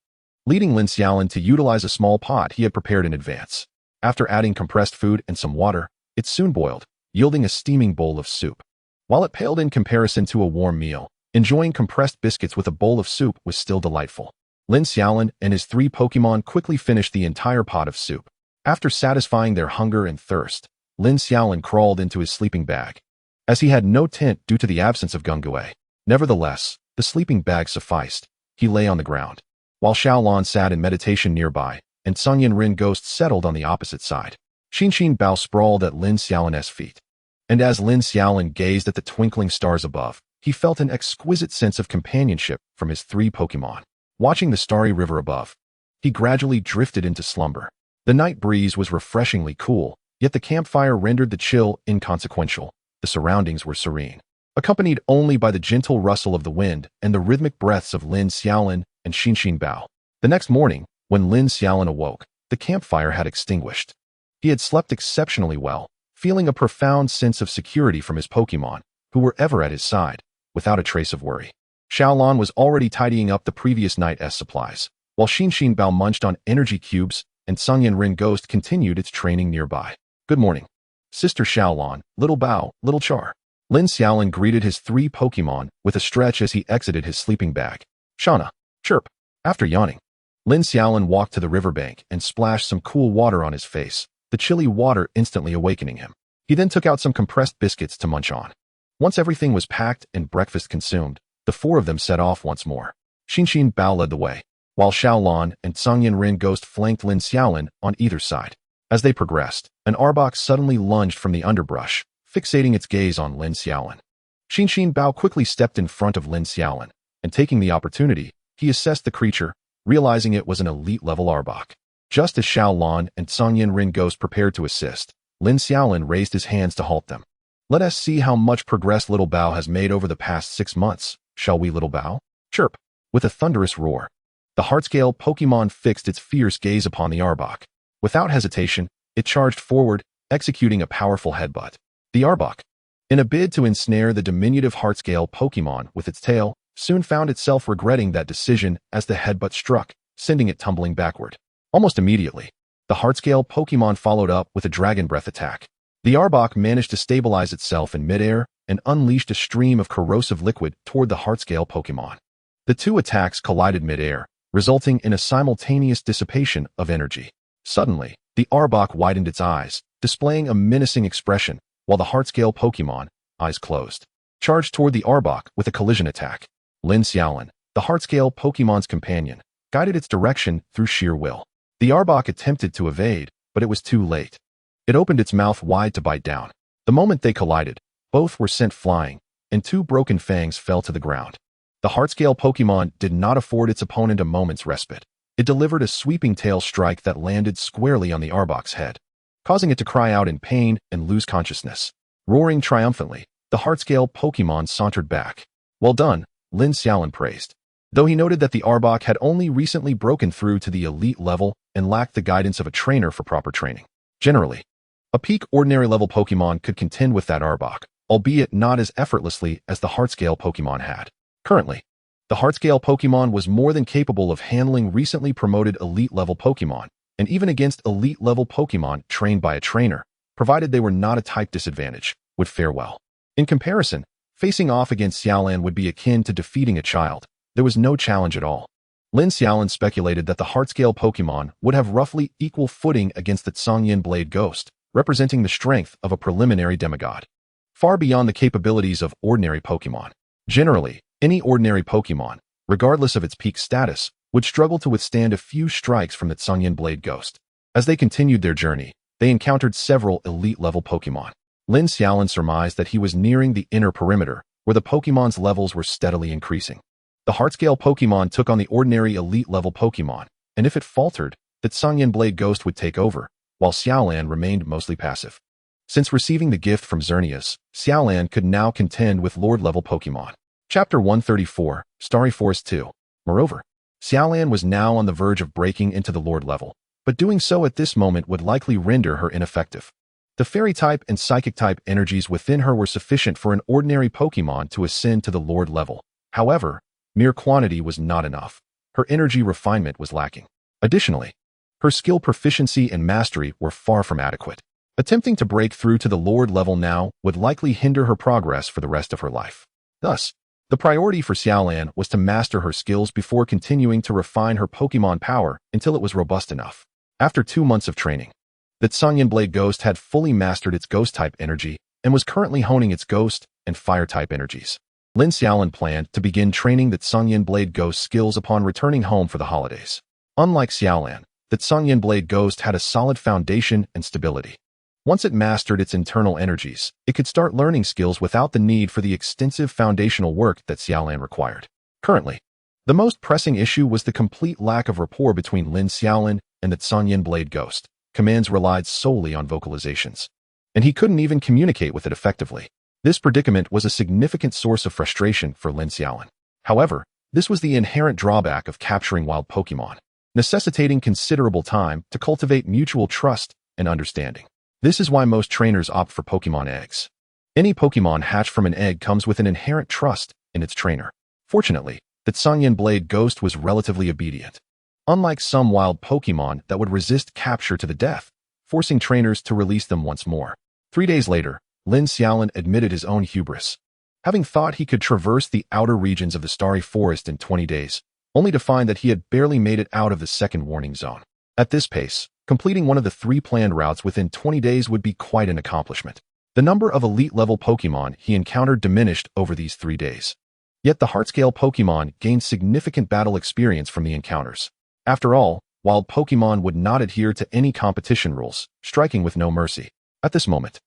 Speaker 1: leading Lin Xiaolin to utilize a small pot he had prepared in advance. After adding compressed food and some water, it soon boiled, yielding a steaming bowl of soup. While it paled in comparison to a warm meal, enjoying compressed biscuits with a bowl of soup was still delightful. Lin Xiaolin and his 3 Pokemon quickly finished the entire pot of soup. After satisfying their hunger and thirst, Lin Xiaolin crawled into his sleeping bag, as he had no tent due to the absence of Gungue. Nevertheless, the sleeping bag sufficed. He lay on the ground, while Xiaolin sat in meditation nearby, and Sanyan Ren Ghost settled on the opposite side. Xin Bao sprawled at Lin Xiaolin's feet, and as Lin Xiaolin gazed at the twinkling stars above, he felt an exquisite sense of companionship from his 3 Pokemon. Watching the starry river above, he gradually drifted into slumber. The night breeze was refreshingly cool, yet the campfire rendered the chill inconsequential. The surroundings were serene, accompanied only by the gentle rustle of the wind and the rhythmic breaths of Lin Xiaolin and Xin Bao. The next morning, when Lin Xiaolin awoke, the campfire had extinguished. He had slept exceptionally well, feeling a profound sense of security from his Pokemon, who were ever at his side, without a trace of worry. Xiaolin was already tidying up the previous night's supplies, while Xin Bao munched on energy cubes and Sanyan Ren Ghost continued its training nearby. Good morning, Sister Xiaolin, Little Bao, Little Char. Lin Xiaolin greeted his 3 Pokemon with a stretch as he exited his sleeping bag. Shauna, chirp. After yawning, Lin Xiaolin walked to the riverbank and splashed some cool water on his face, the chilly water instantly awakening him. He then took out some compressed biscuits to munch on. Once everything was packed and breakfast consumed, the 4 of them set off once more. Xin Bao led the way, while Xiaolin and Sanyan Ren Ghost flanked Lin Xiaolin on either side. As they progressed, an Arbok suddenly lunged from the underbrush, fixating its gaze on Lin Xiaolin. Xin Bao quickly stepped in front of Lin Xiaolin, and taking the opportunity, he assessed the creature, realizing it was an elite-level Arbok. Just as Xiaolin and Sanyan Ren Ghost prepared to assist, Lin Xiaolin raised his hands to halt them. Let us see how much progress Little Bao has made over the past 6 months, shall we, Little Bao? Chirp. With a thunderous roar, the Heartscale Pokemon fixed its fierce gaze upon the Arbok. Without hesitation, it charged forward, executing a powerful headbutt. The Arbok, in a bid to ensnare the diminutive Heartscale Pokemon with its tail, soon found itself regretting that decision as the headbutt struck, sending it tumbling backward. Almost immediately, the Heartscale Pokemon followed up with a Dragon Breath attack. The Arbok managed to stabilize itself in midair and unleashed a stream of corrosive liquid toward the Heartscale Pokemon. The 2 attacks collided midair, resulting in a simultaneous dissipation of energy. Suddenly, the Arbok widened its eyes, displaying a menacing expression, while the Heartscale Pokemon, eyes closed, charged toward the Arbok with a collision attack. Lin Xiaolin, the Heartscale Pokemon's companion, guided its direction through sheer will. The Arbok attempted to evade, but it was too late. It opened its mouth wide to bite down. The moment they collided, both were sent flying, and 2 broken fangs fell to the ground. The Heartscale Pokemon did not afford its opponent a moment's respite. It delivered a sweeping tail strike that landed squarely on the Arbok's head, causing it to cry out in pain and lose consciousness. Roaring triumphantly, the Heartscale Pokemon sauntered back. Well done, Lin Xiaolin praised, though he noted that the Arbok had only recently broken through to the elite level and lacked the guidance of a trainer for proper training. Generally, a peak ordinary level Pokemon could contend with that Arbok, albeit not as effortlessly as the Heartscale Pokémon had. Currently, the Heartscale Pokémon was more than capable of handling recently promoted elite-level Pokémon, and even against elite-level Pokémon trained by a trainer, provided they were not a type disadvantage, would fare well. In comparison, facing off against Xiaolan would be akin to defeating a child. There was no challenge at all. Lin Xiaolin speculated that the Heartscale Pokémon would have roughly equal footing against the Tsangyin Blade Ghost, representing the strength of a preliminary demigod, far beyond the capabilities of ordinary Pokémon. Generally, any ordinary Pokémon, regardless of its peak status, would struggle to withstand a few strikes from the Tsangyin Blade Ghost. As they continued their journey, they encountered several elite-level Pokémon. Lin Xiaolin surmised that he was nearing the inner perimeter, where the Pokémon's levels were steadily increasing. The Heartscale Pokémon took on the ordinary elite-level Pokémon, and if it faltered, the Tsangyin Blade Ghost would take over, while Xiaolan remained mostly passive. Since receiving the gift from Xerneas, Xiaolan could now contend with Lord-level Pokémon. Chapter 134, Starry Forest 2. Moreover, Xiaolan was now on the verge of breaking into the Lord level, but doing so at this moment would likely render her ineffective. The Fairy-type and Psychic-type energies within her were sufficient for an ordinary Pokémon to ascend to the Lord level. However, mere quantity was not enough. Her energy refinement was lacking. Additionally, her skill proficiency and mastery were far from adequate. Attempting to break through to the Lord level now would likely hinder her progress for the rest of her life. Thus, the priority for Xiaolan was to master her skills before continuing to refine her Pokémon power until it was robust enough. After 2 months of training, the Tsangyin Blade Ghost had fully mastered its Ghost-type energy and was currently honing its Ghost and Fire-type energies. Lin Xiaolin planned to begin training the Tsangyin Blade Ghost skills upon returning home for the holidays. Unlike Xiaolan, the Tsangyin Blade Ghost had a solid foundation and stability. Once it mastered its internal energies, it could start learning skills without the need for the extensive foundational work that Xiaolan required. Currently, the most pressing issue was the complete lack of rapport between Lin Xiaolin and the Tsangyin Blade Ghost. Commands relied solely on vocalizations, and he couldn't even communicate with it effectively. This predicament was a significant source of frustration for Lin Xiaolin. However, this was the inherent drawback of capturing wild Pokémon, necessitating considerable time to cultivate mutual trust and understanding. This is why most trainers opt for Pokémon eggs. Any Pokémon hatched from an egg comes with an inherent trust in its trainer. Fortunately, the Tsangyin Blade Ghost was relatively obedient. Unlike some wild Pokémon that would resist capture to the death, forcing trainers to release them once more. 3 days later, Lin Xiaolin admitted his own hubris. Having thought he could traverse the outer regions of the Starry Forest in 20 days, only to find that he had barely made it out of the second warning zone. At this pace, completing one of the 3 planned routes within 20 days would be quite an accomplishment. The number of elite-level Pokémon he encountered diminished over these 3 days. Yet the Heartscale Pokémon gained significant battle experience from the encounters. After all, wild Pokémon would not adhere to any competition rules, striking with no mercy. At this moment,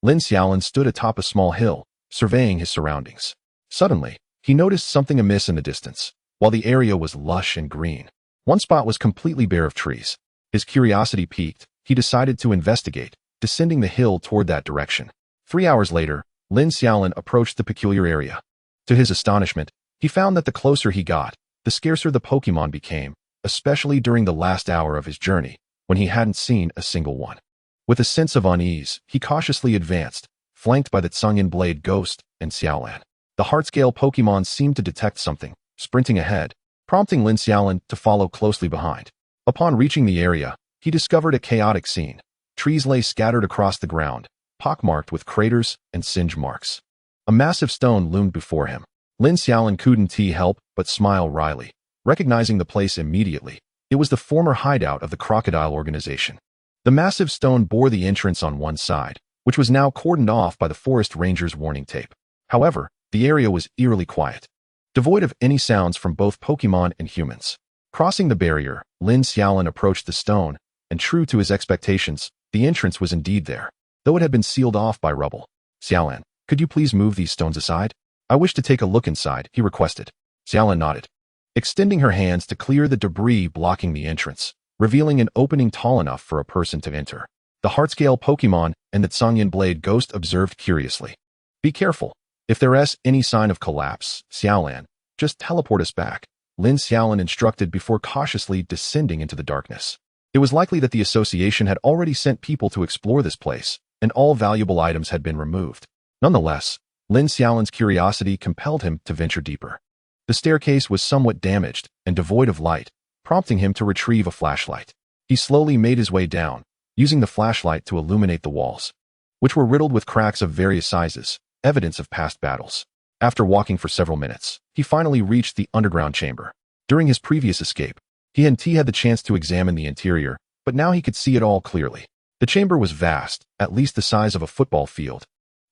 Speaker 1: Lin Xiaolin stood atop a small hill, surveying his surroundings. Suddenly, he noticed something amiss in the distance. While the area was lush and green, one spot was completely bare of trees. His curiosity piqued. He decided to investigate, descending the hill toward that direction. 3 hours later, Lin Xiaolin approached the peculiar area. To his astonishment, he found that the closer he got, the scarcer the Pokémon became, especially during the last hour of his journey, when he hadn't seen a single one. With a sense of unease, he cautiously advanced, flanked by the Tsangyin Blade Ghost and Xiaolan. The Heartscale Pokémon seemed to detect something, sprinting ahead, prompting Lin Xiaolin to follow closely behind. Upon reaching the area, he discovered a chaotic scene. Trees lay scattered across the ground, pockmarked with craters and singe marks. A massive stone loomed before him. Lin Xiaolin couldn't help but smile wryly, recognizing the place immediately. It was the former hideout of the Crocodile Organization. The massive stone bore the entrance on one side, which was now cordoned off by the forest ranger's warning tape. However, the area was eerily quiet, devoid of any sounds from both Pokémon and humans. Crossing the barrier, Lin Xiaolin approached the stone, and true to his expectations, the entrance was indeed there, though it had been sealed off by rubble. Xiaolan, could you please move these stones aside? I wish to take a look inside, he requested. Xiaolan nodded, extending her hands to clear the debris blocking the entrance, revealing an opening tall enough for a person to enter. The Heartscale Pokémon and the Tsangyin Blade Ghost observed curiously. Be careful. If there's any sign of collapse, Xiaolan, just teleport us back, Lin Xiaolin instructed before cautiously descending into the darkness. It was likely that the association had already sent people to explore this place, and all valuable items had been removed. Nonetheless, Lin Xiaolin's curiosity compelled him to venture deeper. The staircase was somewhat damaged and devoid of light, prompting him to retrieve a flashlight. He slowly made his way down, using the flashlight to illuminate the walls, which were riddled with cracks of various sizes, evidence of past battles. After walking for several minutes, he finally reached the underground chamber. During his previous escape, he had the chance to examine the interior, but now he could see it all clearly. The chamber was vast, at least the size of a football field,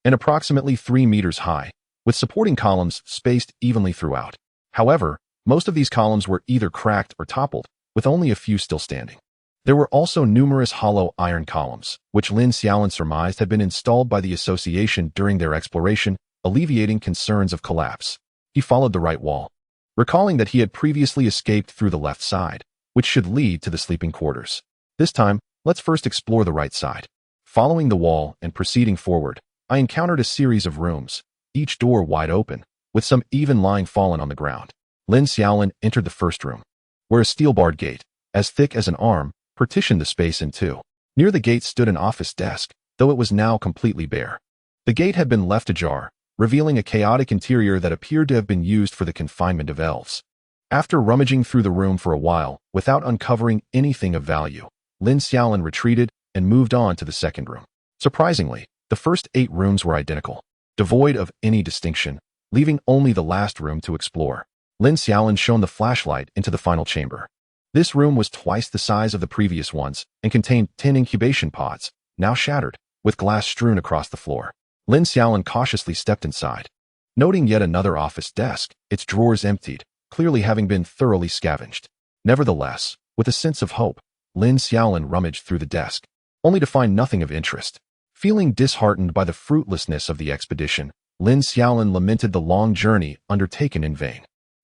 Speaker 1: and approximately 3 meters high, with supporting columns spaced evenly throughout. However, most of these columns were either cracked or toppled, with only a few still standing. There were also numerous hollow iron columns, which Lin Xiaolin surmised had been installed by the association during their exploration, alleviating concerns of collapse. He followed the right wall, recalling that he had previously escaped through the left side, which should lead to the sleeping quarters. This time, let's first explore the right side. Following the wall and proceeding forward, I encountered a series of rooms, each door wide open, with some even lying fallen on the ground. Lin Xiaolin entered the first room, where a steel-barred gate, as thick as an arm, partitioned the space in two. Near the gate stood an office desk, though it was now completely bare. The gate had been left ajar, revealing a chaotic interior that appeared to have been used for the confinement of elves. After rummaging through the room for a while, without uncovering anything of value, Lin Xiaolin retreated and moved on to the second room. Surprisingly, the first 8 rooms were identical, devoid of any distinction, leaving only the last room to explore. Lin Xiaolin shone the flashlight into the final chamber. This room was twice the size of the previous ones and contained 10 incubation pods, now shattered, with glass strewn across the floor. Lin Xiaolin cautiously stepped inside. Noting yet another office desk, its drawers emptied, clearly having been thoroughly scavenged. Nevertheless, with a sense of hope, Lin Xiaolin rummaged through the desk, only to find nothing of interest. Feeling disheartened by the fruitlessness of the expedition, Lin Xiaolin lamented the long journey undertaken in vain.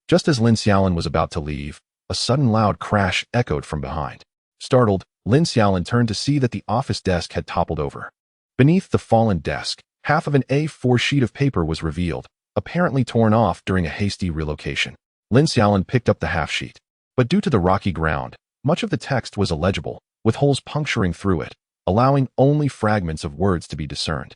Speaker 1: Just as Lin Xiaolin was about to leave, a sudden loud crash echoed from behind. Startled, Lin Xiaolin turned to see that the office desk had toppled over. Beneath the fallen desk, half of an A4 sheet of paper was revealed, apparently torn off during a hasty relocation. Lin Xiaolin picked up the half sheet, but due to the rocky ground, much of the text was illegible, with holes puncturing through it, allowing only fragments of words to be discerned.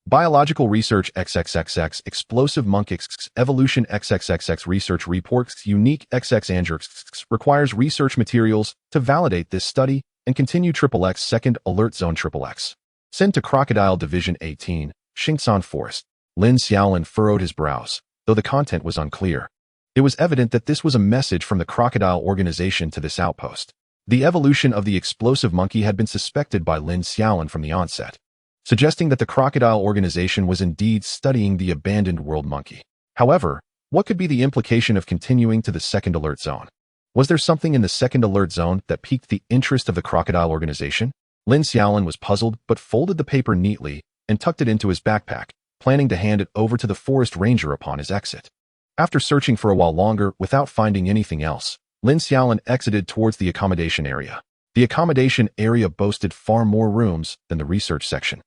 Speaker 1: Biological research XXXX explosive monkeys evolution XXXX research reports unique XX requires research materials to validate this study and continue XXX second alert zone XXX. Sent to Crocodile Division 18, Xingsan Forest. Lin Xiaolin furrowed his brows, though the content was unclear. It was evident that this was a message from the Crocodile organization to this outpost. The evolution of the explosive monkey had been suspected by Lin Xiaolin from the onset, suggesting that the Crocodile organization was indeed studying the abandoned world monkey. However, what could be the implication of continuing to the second alert zone? Was there something in the second alert zone that piqued the interest of the Crocodile organization? Lin Xiaolin was puzzled but folded the paper neatly and tucked it into his backpack, planning to hand it over to the forest ranger upon his exit. After searching for a while longer without finding anything else, Lin Xiaolin exited towards the accommodation area. The accommodation area boasted far more rooms than the research section,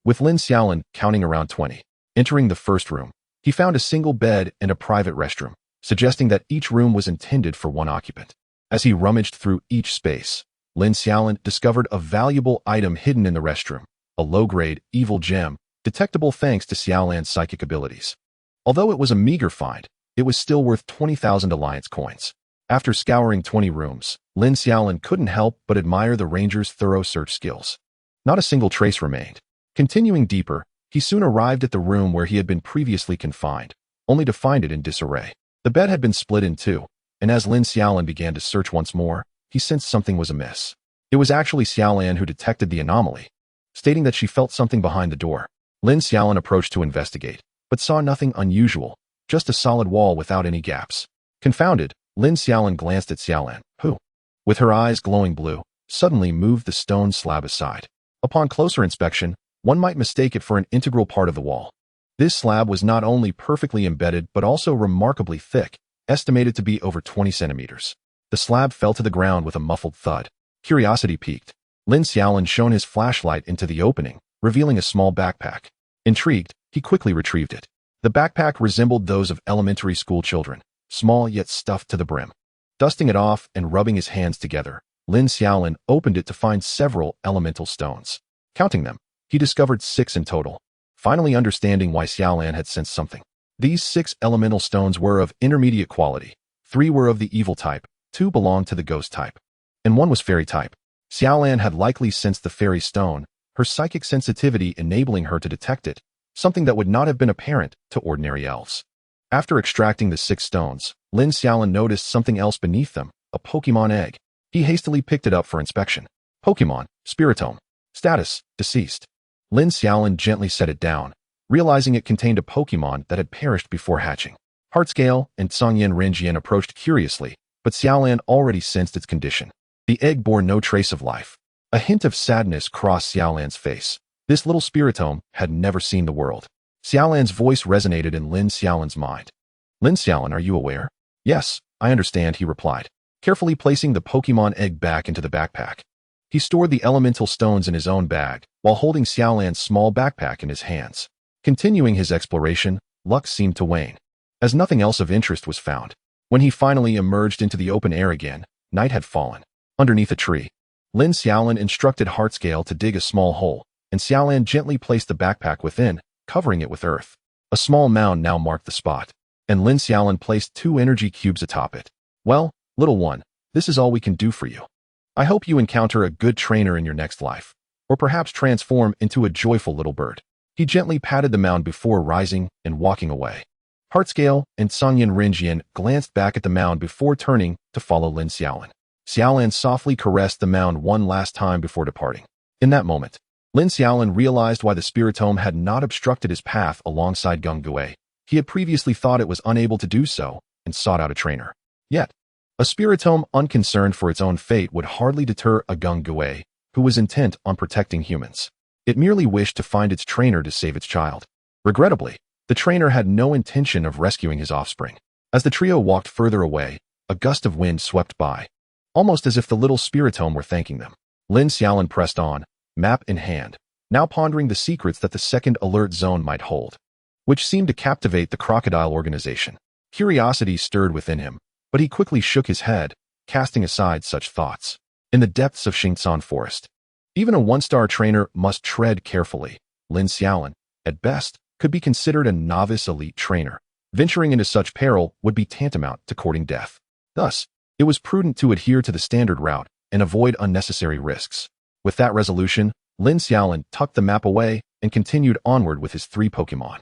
Speaker 1: with Lin Xiaolin counting around 20. Entering the first room, he found a single bed and a private restroom, suggesting that each room was intended for one occupant. As he rummaged through each space, Lin Xiaolin discovered a valuable item hidden in the restroom, a low-grade, evil gem, detectable thanks to Xiaolan's psychic abilities. Although it was a meager find, it was still worth 20,000 alliance coins. After scouring 20 rooms, Lin Xiaolin couldn't help but admire the ranger's thorough search skills. Not a single trace remained. Continuing deeper, he soon arrived at the room where he had been previously confined, only to find it in disarray. The bed had been split in two, and as Lin Xiaolin began to search once more, he sensed something was amiss. It was actually Xiaolan who detected the anomaly, stating that she felt something behind the door. Lin Xiaolin approached to investigate, but saw nothing unusual, just a solid wall without any gaps. Confounded, Lin Xiaolin glanced at Xiaolan, who, with her eyes glowing blue, suddenly moved the stone slab aside. Upon closer inspection, one might mistake it for an integral part of the wall. This slab was not only perfectly embedded but also remarkably thick, estimated to be over 20 centimeters. The slab fell to the ground with a muffled thud. Curiosity piqued. Lin Xiaolin shone his flashlight into the opening, revealing a small backpack. Intrigued, he quickly retrieved it. The backpack resembled those of elementary school children, small yet stuffed to the brim. Dusting it off and rubbing his hands together, Lin Xiaolin opened it to find several elemental stones. Counting them, he discovered 6 in total. finally understanding why Xiaolan had sensed something. These 6 elemental stones were of intermediate quality. 3 were of the evil type, 2 belonged to the ghost type, and 1 was fairy type. Xiaolan had likely sensed the fairy stone, her psychic sensitivity enabling her to detect it, something that would not have been apparent to ordinary elves. After extracting the 6 stones, Lin Xiaolin noticed something else beneath them, a Pokémon egg. He hastily picked it up for inspection. Pokémon, Spiritome. Status, deceased. Lin Xiaolin gently set it down, realizing it contained a Pokémon that had perished before hatching. Heartscale and Songyin Renjian approached curiously, but Xiaolan already sensed its condition. The egg bore no trace of life. A hint of sadness crossed Xiaolan's face. This little Spiritome had never seen the world. Xiaolan's voice resonated in Lin Xiaolin's mind. Lin Xiaolin, are you aware? Yes, I understand, he replied, carefully placing the Pokémon egg back into the backpack. He stored the elemental stones in his own bag, while holding Xiaolan's small backpack in his hands. Continuing his exploration, luck seemed to wane, as nothing else of interest was found. When he finally emerged into the open air again, night had fallen. Underneath a tree, Lin Xiaolin instructed Heartscale to dig a small hole, and Xiaolan gently placed the backpack within, covering it with earth. A small mound now marked the spot, and Lin Xiaolin placed 2 energy cubes atop it. Well, little one, this is all we can do for you. I hope you encounter a good trainer in your next life, or perhaps transform into a joyful little bird. He gently patted the mound before rising and walking away. Heartscale and Songyin Renjian glanced back at the mound before turning to follow Lin Xiaolin. Xiaolan softly caressed the mound one last time before departing. In that moment, Lin Xiaolin realized why the Spiritome had not obstructed his path alongside Gunggue. He had previously thought it was unable to do so and sought out a trainer. Yet, a Spiritome unconcerned for its own fate would hardly deter a Gunggue who was intent on protecting humans. It merely wished to find its trainer to save its child. Regrettably, the trainer had no intention of rescuing his offspring. As the trio walked further away, a gust of wind swept by, almost as if the little Spiritome were thanking them. Lin Xiaolin pressed on, map in hand, now pondering the secrets that the second alert zone might hold, which seemed to captivate the crocodile organization. Curiosity stirred within him, but he quickly shook his head, casting aside such thoughts. In the depths of Xingsan Forest, even a 1-star trainer must tread carefully. Lin Xiaolin, at best, could be considered a novice elite trainer. Venturing into such peril would be tantamount to courting death. Thus, it was prudent to adhere to the standard route and avoid unnecessary risks. With that resolution, Lin Xiaolin tucked the map away and continued onward with his 3 Pokémon.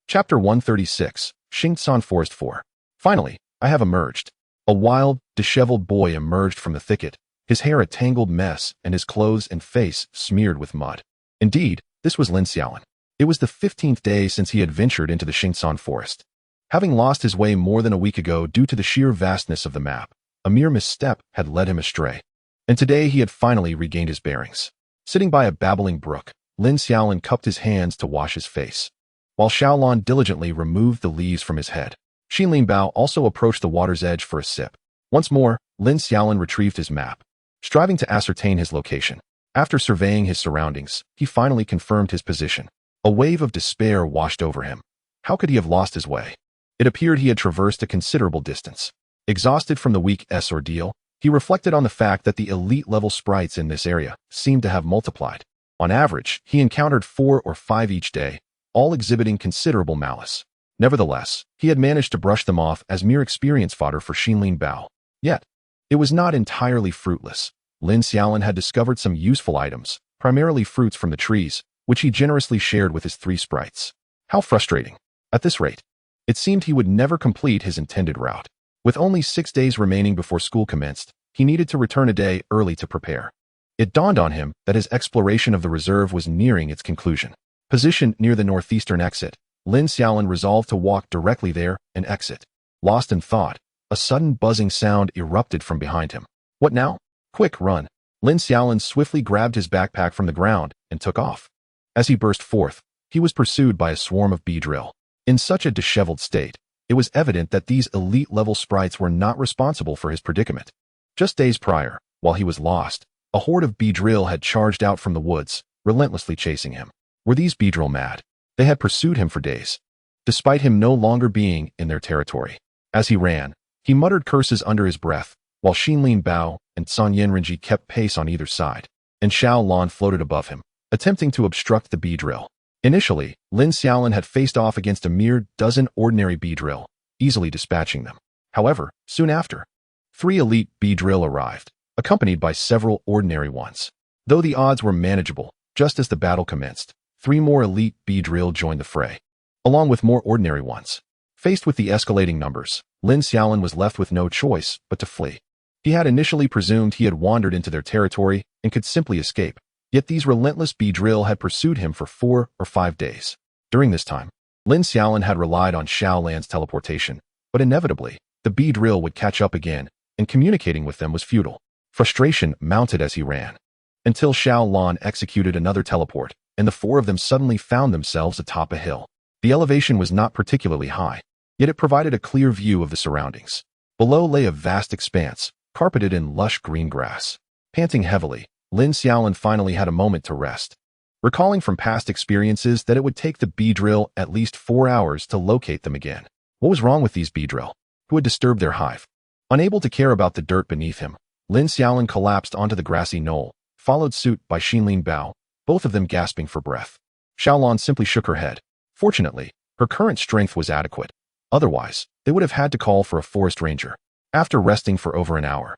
Speaker 1: Chapter 136, Xingsan Forest 4. Finally, I have emerged. A wild, disheveled boy emerged from the thicket, his hair a tangled mess and his clothes and face smeared with mud. Indeed, this was Lin Xiaolin. It was the 15th day since he had ventured into the Xingsan Forest. Having lost his way more than a week ago due to the sheer vastness of the map, a mere misstep had led him astray. And today he had finally regained his bearings. Sitting by a babbling brook, Lin Xiaolin cupped his hands to wash his face, while Xiaolon diligently removed the leaves from his head. Xinlin Bao also approached the water's edge for a sip. Once more, Lin Xiaolin retrieved his map, striving to ascertain his location. After surveying his surroundings, he finally confirmed his position. A wave of despair washed over him. How could he have lost his way? It appeared he had traversed a considerable distance. Exhausted from the week's ordeal, he reflected on the fact that the elite-level sprites in this area seemed to have multiplied. On average, he encountered 4 or 5 each day, all exhibiting considerable malice. Nevertheless, he had managed to brush them off as mere experience fodder for Xinlin Bao. Yet, it was not entirely fruitless. Lin Xiaolin had discovered some useful items, primarily fruits from the trees, which he generously shared with his 3 sprites. How frustrating. At this rate, it seemed he would never complete his intended route. With only 6 days remaining before school commenced, he needed to return a day early to prepare. It dawned on him that his exploration of the reserve was nearing its conclusion. Positioned near the northeastern exit, Lin Xiaolin resolved to walk directly there and exit. Lost in thought, a sudden buzzing sound erupted from behind him. What now? Quick, run. Lin Xiaolin swiftly grabbed his backpack from the ground and took off. As he burst forth, he was pursued by a swarm of Beedrill. In such a disheveled state, it was evident that these elite-level sprites were not responsible for his predicament. Just days prior, while he was lost, a horde of Beedrill had charged out from the woods, relentlessly chasing him. Were these Beedrill mad? They had pursued him for days, despite him no longer being in their territory. As he ran, he muttered curses under his breath, while Xinlin Bao and San Yenrenji kept pace on either side, and Xiao Lan floated above him, attempting to obstruct the Beedrill. Initially, Lin Xiaolin had faced off against a mere dozen ordinary Beedrill, easily dispatching them. However, soon after, 3 elite Beedrill arrived, accompanied by several ordinary ones. Though the odds were manageable, just as the battle commenced, 3 more elite Beedrill joined the fray, along with more ordinary ones. Faced with the escalating numbers, Lin Xiaolin was left with no choice but to flee. He had initially presumed he had wandered into their territory and could simply escape, yet these relentless Beedrill had pursued him for 4 or 5 days. During this time, Lin Xiaolin had relied on Xiaolan's teleportation, but inevitably, the Beedrill would catch up again, and communicating with them was futile. Frustration mounted as he ran, until Xiaolan executed another teleport, and the 4 of them suddenly found themselves atop a hill. The elevation was not particularly high, yet it provided a clear view of the surroundings. Below lay a vast expanse, carpeted in lush green grass. Panting heavily, Lin Xiaolin finally had a moment to rest, recalling from past experiences that it would take the Beedrill at least 4 hours to locate them again. What was wrong with these Beedrill, who had disturbed their hive? Unable to care about the dirt beneath him, Lin Xiaolin collapsed onto the grassy knoll, followed suit by Xinlin Bao, both of them gasping for breath. Xiaolan simply shook her head. Fortunately, her current strength was adequate. Otherwise, they would have had to call for a forest ranger. After resting for over an hour,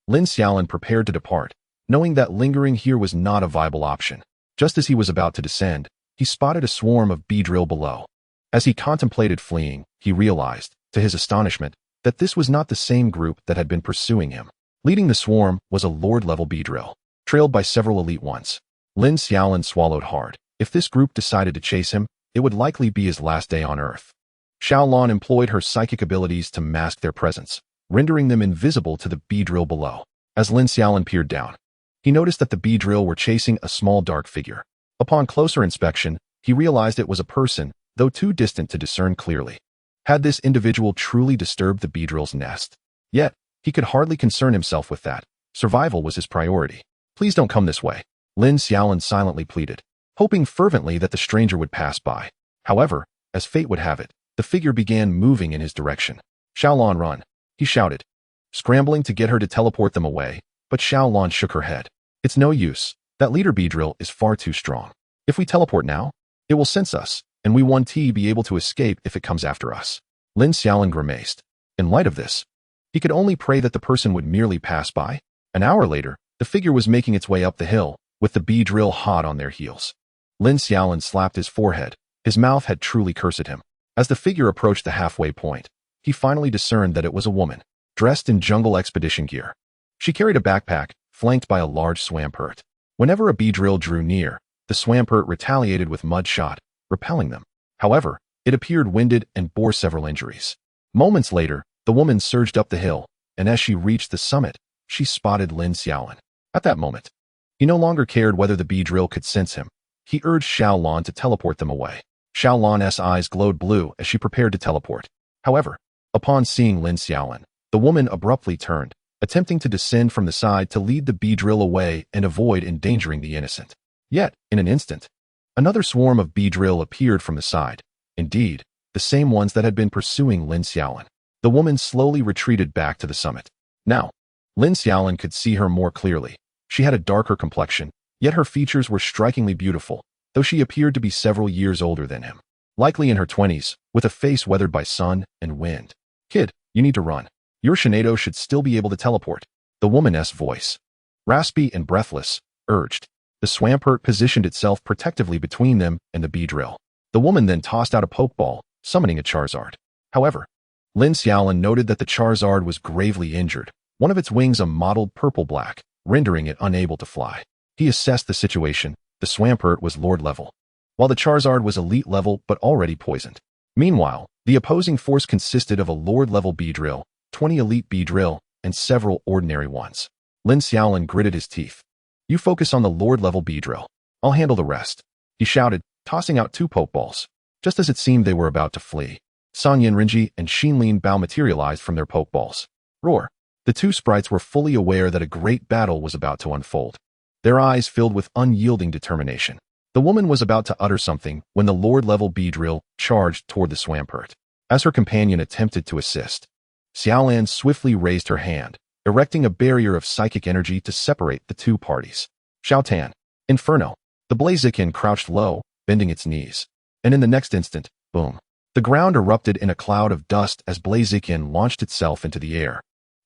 Speaker 1: Lin Xiaolin prepared to depart, knowing that lingering here was not a viable option. Just as he was about to descend, he spotted a swarm of Beedrill below. As he contemplated fleeing, he realized, to his astonishment, that this was not the same group that had been pursuing him. Leading the swarm was a Lord-level Beedrill, trailed by several elite ones. Lin Xiaolin swallowed hard. If this group decided to chase him, it would likely be his last day on Earth. Xiaolan employed her psychic abilities to mask their presence, rendering them invisible to the Beedrill below. As Lin Xiaolin peered down, he noticed that the Beedrill were chasing a small dark figure. Upon closer inspection, he realized it was a person, though too distant to discern clearly. Had this individual truly disturbed the Beedrill's nest? Yet, he could hardly concern himself with that. Survival was his priority. Please don't come this way, Lin Xiaolin silently pleaded, hoping fervently that the stranger would pass by. However, as fate would have it, the figure began moving in his direction. Xiaolan, run, he shouted, scrambling to get her to teleport them away, but Xiaolan shook her head. It's no use. That leader Beedrill is far too strong. If we teleport now, it will sense us, and we won't be able to escape if it comes after us. Lin Xiaolin grimaced. In light of this, he could only pray that the person would merely pass by. An hour later, the figure was making its way up the hill, with the Beedrill hot on their heels. Lin Xiaolin slapped his forehead. His mouth had truly cursed him. As the figure approached the halfway point, he finally discerned that it was a woman, dressed in jungle expedition gear. She carried a backpack, flanked by a large Swampert. Whenever a Beedrill drew near, the Swampert retaliated with mud shot, repelling them. However, it appeared winded and bore several injuries. Moments later, the woman surged up the hill, and as she reached the summit, she spotted Lin Xiaolin. At that moment, he no longer cared whether the Beedrill could sense him. He urged Xiaolan to teleport them away. Xiaolan's eyes glowed blue as she prepared to teleport. However, upon seeing Lin Xiaolin, the woman abruptly turned, attempting to descend from the side to lead the Beedrill away and avoid endangering the innocent. Yet, in an instant, another swarm of Beedrill appeared from the side. Indeed, the same ones that had been pursuing Lin Xiaolin. The woman slowly retreated back to the summit. Now, Lin Xiaolin could see her more clearly. She had a darker complexion, yet her features were strikingly beautiful, though she appeared to be several years older than him. Likely in her 20s, with a face weathered by sun and wind. Kid, you need to run. Your Shinado should still be able to teleport. The woman's voice, raspy and breathless, urged. The Swampert positioned itself protectively between them and the Beedrill. The woman then tossed out a Pokeball, summoning a Charizard. However, Lin Xiaolin noted that the Charizard was gravely injured, one of its wings a mottled purple-black, rendering it unable to fly. He assessed the situation. The Swampert was Lord level, while the Charizard was Elite level but already poisoned. Meanwhile, the opposing force consisted of a Lord level Beedrill, 20 Elite Beedrill, and several ordinary ones. Lin Xiaolin gritted his teeth. You focus on the Lord level Beedrill. I'll handle the rest, he shouted, tossing out 2 Pokeballs. Just as it seemed they were about to flee, Sanyan Rinji and Xinlin Bao materialized from their Pokeballs. Roar! The 2 sprites were fully aware that a great battle was about to unfold. Their eyes filled with unyielding determination. The woman was about to utter something when the Lord-level Beedrill charged toward the Swampert. As her companion attempted to assist, Xiaolan swiftly raised her hand, erecting a barrier of psychic energy to separate the 2 parties. Xiaotan! Inferno! The Blaziken crouched low, bending its knees. And in the next instant, boom. The ground erupted in a cloud of dust as Blaziken launched itself into the air.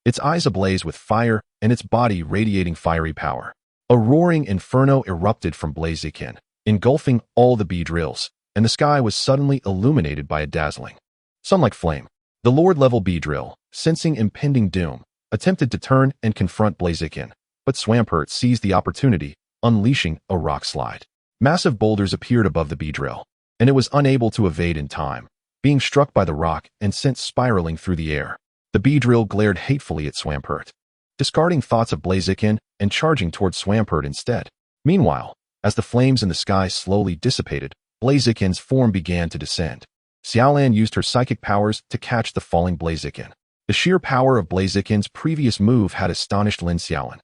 Speaker 1: Its eyes ablaze with fire and its body radiating fiery power. A roaring inferno erupted from Blaziken, engulfing all the Beedrills, and the sky was suddenly illuminated by a dazzling sun-like flame. The Lord-level Beedrill, sensing impending doom, attempted to turn and confront Blaziken, but Swampert seized the opportunity, unleashing a rock slide. Massive boulders appeared above the Beedrill, and it was unable to evade in time, being struck by the rock and sent spiraling through the air. The Beedrill glared hatefully at Swampert, discarding thoughts of Blaziken and charging toward Swampert instead. Meanwhile, as the flames in the sky slowly dissipated, Blaziken's form began to descend. Xiaolin used her psychic powers to catch the falling Blaziken. The sheer power of Blaziken's previous move had astonished Lin Xiaolin.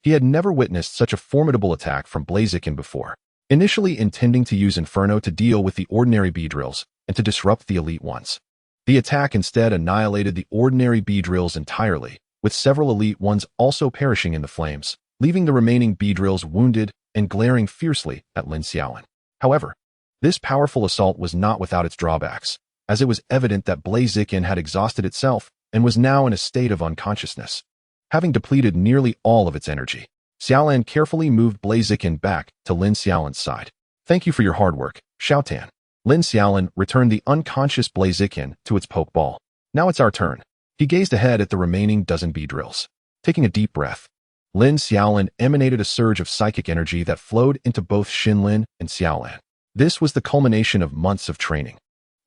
Speaker 1: He had never witnessed such a formidable attack from Blaziken before. Initially intending to use Inferno to deal with the ordinary Beedrills and to disrupt the elite ones, the attack instead annihilated the ordinary Beedrills entirely, with several elite ones also perishing in the flames, leaving the remaining Beedrills wounded and glaring fiercely at Lin Xiaolin. However, this powerful assault was not without its drawbacks, as it was evident that Blaziken had exhausted itself and was now in a state of unconsciousness. Having depleted nearly all of its energy, Xiaolin carefully moved Blaziken back to Lin Xiaolin's side. "Thank you for your hard work, Xiaotan." Lin Xiaolin returned the unconscious Blaziken to its pokeball. "Now it's our turn." He gazed ahead at the remaining dozen Beedrills. Taking a deep breath, Lin Xiaolin emanated a surge of psychic energy that flowed into both Xinlin and Xiaolin. This was the culmination of months of training.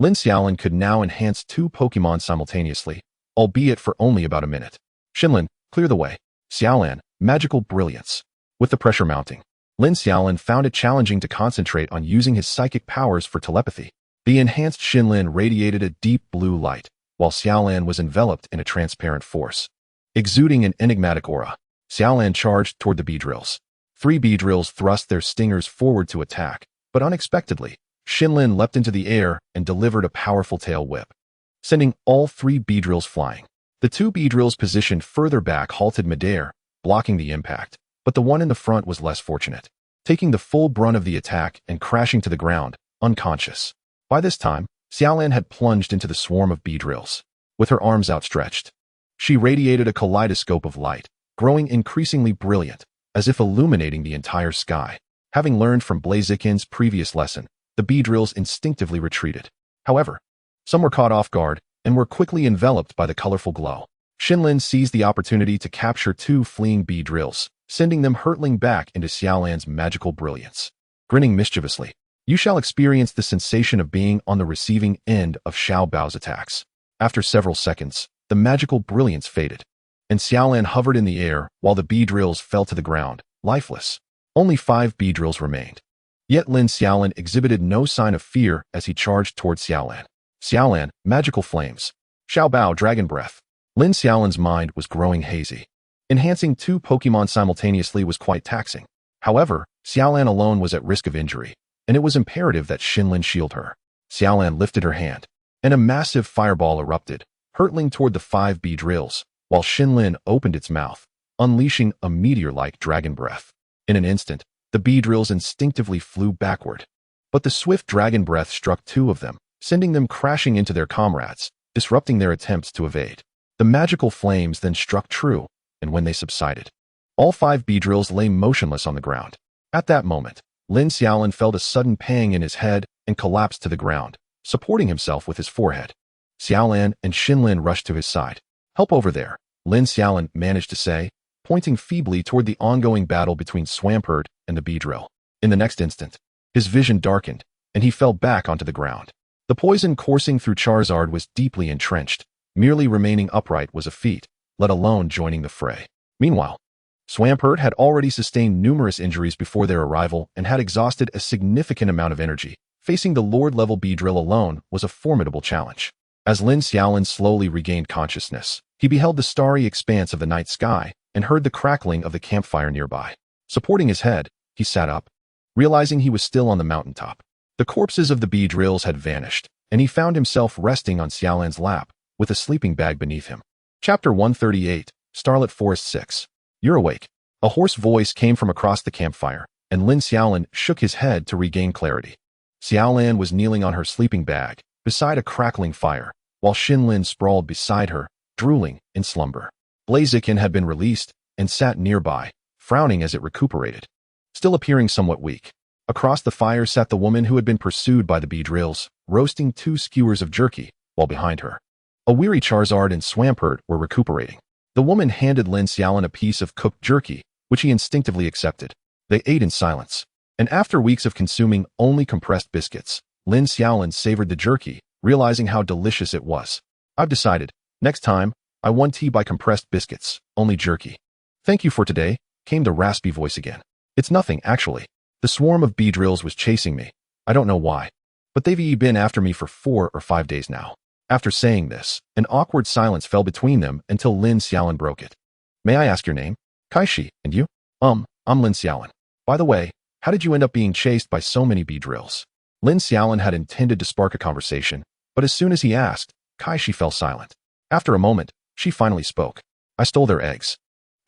Speaker 1: Lin Xiaolin could now enhance 2 Pokémon simultaneously, albeit for only about a minute. Xinlin, clear the way. Xiaolin, magical brilliance. With the pressure mounting, Lin Xiaolin found it challenging to concentrate on using his psychic powers for telepathy. The enhanced Xinlin radiated a deep blue light, while Xiaolin was enveloped in a transparent force. Exuding an enigmatic aura, Xiaolin charged toward the Beedrills. 3 Beedrills thrust their stingers forward to attack, but unexpectedly, Xinlin leapt into the air and delivered a powerful tail whip, sending all 3 Beedrills flying. The 2 Beedrills positioned further back halted midair, blocking the impact, but the one in the front was less fortunate, taking the full brunt of the attack and crashing to the ground, unconscious. By this time, Xiaolin had plunged into the swarm of Beedrills. With her arms outstretched, she radiated a kaleidoscope of light, growing increasingly brilliant, as if illuminating the entire sky. Having learned from Blaziken's previous lesson, the Beedrills instinctively retreated. However, some were caught off guard and were quickly enveloped by the colorful glow. Xinlin seized the opportunity to capture 2 fleeing Beedrills, sending them hurtling back into Xiaolin's magical brilliance. Grinning mischievously, "You shall experience the sensation of being on the receiving end of Xiao Bao's attacks." After several seconds, the magical brilliance faded, and Xiaolin hovered in the air while the Beedrills fell to the ground, lifeless. Only 5 Beedrills remained. Yet Lin Xiaolin exhibited no sign of fear as he charged towards Xiaolin. "Xiaolin, magical flames. Xiao Bao, dragon breath." Lin Xiaolin's mind was growing hazy. Enhancing 2 Pokémon simultaneously was quite taxing. However, Xiaolin alone was at risk of injury, and it was imperative that Xinlin shield her. Xiaolin lifted her hand, and a massive fireball erupted, hurtling toward the 5 Beedrills, while Xinlin opened its mouth, unleashing a meteor-like dragon breath. In an instant, the Beedrills instinctively flew backward. But the swift dragon breath struck 2 of them, sending them crashing into their comrades, disrupting their attempts to evade. The magical flames then struck true, and when they subsided, all 5 Beedrills lay motionless on the ground. At that moment, Lin Xiaolin felt a sudden pang in his head and collapsed to the ground, supporting himself with his forehead. Xiaolin and Xinlin rushed to his side. "Help over there," Lin Xiaolin managed to say, pointing feebly toward the ongoing battle between Swampert and the Beedrill. In the next instant, his vision darkened, and he fell back onto the ground. The poison coursing through Charizard was deeply entrenched. Merely remaining upright was a feat, let alone joining the fray. Meanwhile, Swampert had already sustained numerous injuries before their arrival and had exhausted a significant amount of energy. Facing the Lord-level Beedrill alone was a formidable challenge. As Lin Xiaolin slowly regained consciousness, he beheld the starry expanse of the night sky and heard the crackling of the campfire nearby. Supporting his head, he sat up, realizing he was still on the mountaintop. The corpses of the Beedrills had vanished, and he found himself resting on Xiaolin's lap, with a sleeping bag beneath him. Chapter 138, Starlit Forest 6. "You're awake." A hoarse voice came from across the campfire, and Lin Xiaolin shook his head to regain clarity. Xiaolan was kneeling on her sleeping bag, beside a crackling fire, while Xinlin sprawled beside her, drooling in slumber. Blaziken had been released and sat nearby, frowning as it recuperated, still appearing somewhat weak. Across the fire sat the woman who had been pursued by the bee drills, roasting 2 skewers of jerky, while behind her, a weary Charizard and Swampert were recuperating. The woman handed Lin Xiaolin a piece of cooked jerky, which he instinctively accepted. They ate in silence, and after weeks of consuming only compressed biscuits, Lin Xiaolin savored the jerky, realizing how delicious it was. I've decided, next time, I want tea by compressed biscuits, only jerky. Thank you for today, came the raspy voice again. It's nothing, actually. The swarm of bee drills was chasing me. I don't know why, but they've been after me for 4 or 5 days now. After saying this, an awkward silence fell between them until Lin Xiaolin broke it. May I ask your name? Kaishi, and you? I'm Lin Xiaolin. By the way, how did you end up being chased by so many bee drills? Lin Xiaolin had intended to spark a conversation, but as soon as he asked, Kaishi fell silent. After a moment, she finally spoke. I stole their eggs.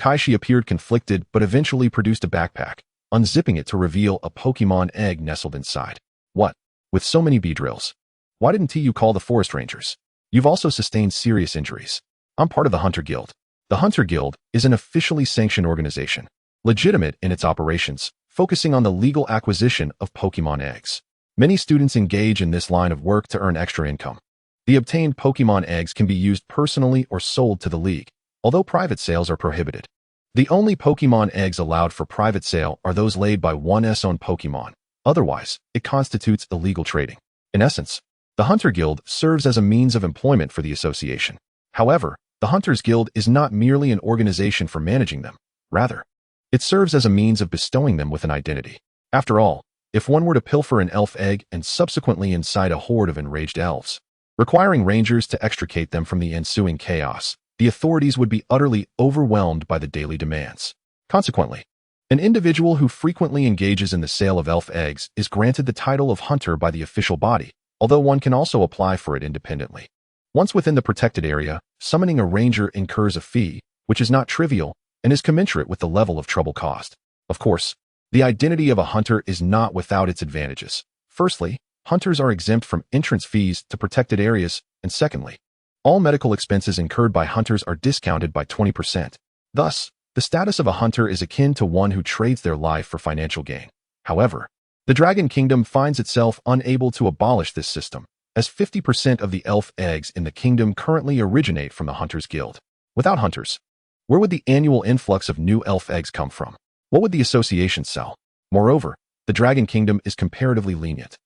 Speaker 1: Kaishi appeared conflicted but eventually produced a backpack, unzipping it to reveal a Pokémon egg nestled inside. What? With so many bee drills? Why didn't you call the forest rangers? You've also sustained serious injuries. I'm part of the Hunter Guild. The Hunter Guild is an officially sanctioned organization, legitimate in its operations, focusing on the legal acquisition of Pokémon eggs. Many students engage in this line of work to earn extra income. The obtained Pokémon eggs can be used personally or sold to the league, although private sales are prohibited. The only Pokémon eggs allowed for private sale are those laid by one's own Pokémon. Otherwise, it constitutes illegal trading. In essence, the Hunter Guild serves as a means of employment for the association. However, the Hunters Guild is not merely an organization for managing them. Rather, it serves as a means of bestowing them with an identity. After all, if one were to pilfer an elf egg and subsequently incite a horde of enraged elves, requiring rangers to extricate them from the ensuing chaos, the authorities would be utterly overwhelmed by the daily demands. Consequently, an individual who frequently engages in the sale of elf eggs is granted the title of hunter by the official body, although one can also apply for it independently. Once within the protected area, summoning a ranger incurs a fee, which is not trivial and is commensurate with the level of trouble caused. Of course, the identity of a hunter is not without its advantages. Firstly, hunters are exempt from entrance fees to protected areas, and secondly, all medical expenses incurred by hunters are discounted by 20%. Thus, the status of a hunter is akin to one who trades their life for financial gain. However, the Dragon Kingdom finds itself unable to abolish this system, as 50% of the elf eggs in the kingdom currently originate from the Hunters Guild. Without hunters, where would the annual influx of new elf eggs come from? What would the association sell? Moreover, the Dragon Kingdom is comparatively lenient.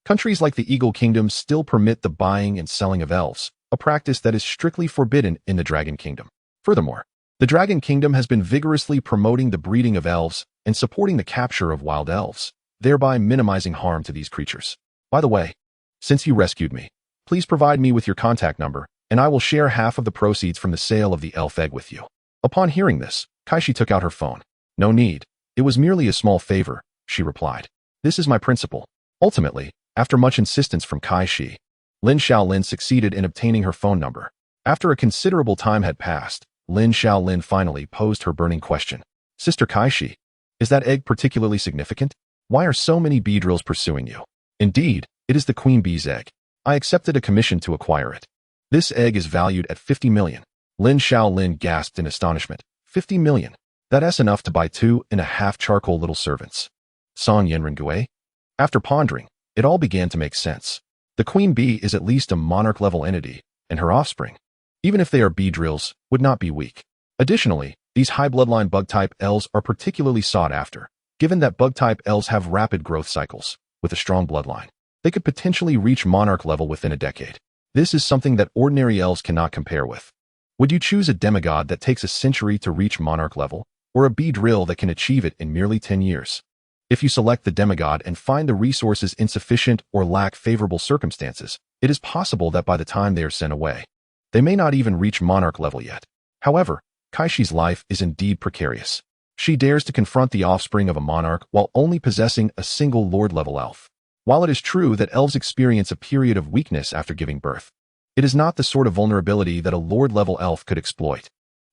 Speaker 1: Countries like the Eagle Kingdom still permit the buying and selling of elves, a practice that is strictly forbidden in the Dragon Kingdom. Furthermore, the Dragon Kingdom has been vigorously promoting the breeding of elves and supporting the capture of wild elves, thereby minimizing harm to these creatures. By the way, since you rescued me, please provide me with your contact number, and I will share half of the proceeds from the sale of the elf egg with you. Upon hearing this, Kaishi took out her phone. No need. It was merely a small favor, she replied. This is my principle. Ultimately, after much insistence from Kaishi, Lin Xiaolin succeeded in obtaining her phone number. After a considerable time had passed, Lin Xiaolin finally posed her burning question. Sister Kaishi, is that egg particularly significant? Why are so many bee drills pursuing you? Indeed, it is the queen bee's egg. I accepted a commission to acquire it. This egg is valued at 50 million. Lin Xiaolin gasped in astonishment. 50 million. That's enough to buy 2.5 charcoal little servants. Song Yenrengui? After pondering, it all began to make sense. The queen bee is at least a monarch-level entity, and her offspring, even if they are bee drills, would not be weak. Additionally, these high bloodline bug-type elves are particularly sought after, given that bug-type elves have rapid growth cycles. With a strong bloodline, they could potentially reach monarch level within a decade. This is something that ordinary elves cannot compare with. Would you choose a demigod that takes a century to reach monarch level, or a bee drill that can achieve it in merely 10 years? If you select the demigod and find the resources insufficient or lack favorable circumstances, it is possible that by the time they are sent away, they may not even reach monarch level yet. However, Kaishi's life is indeed precarious. She dares to confront the offspring of a monarch while only possessing a single lord-level elf. While it is true that elves experience a period of weakness after giving birth, it is not the sort of vulnerability that a lord-level elf could exploit.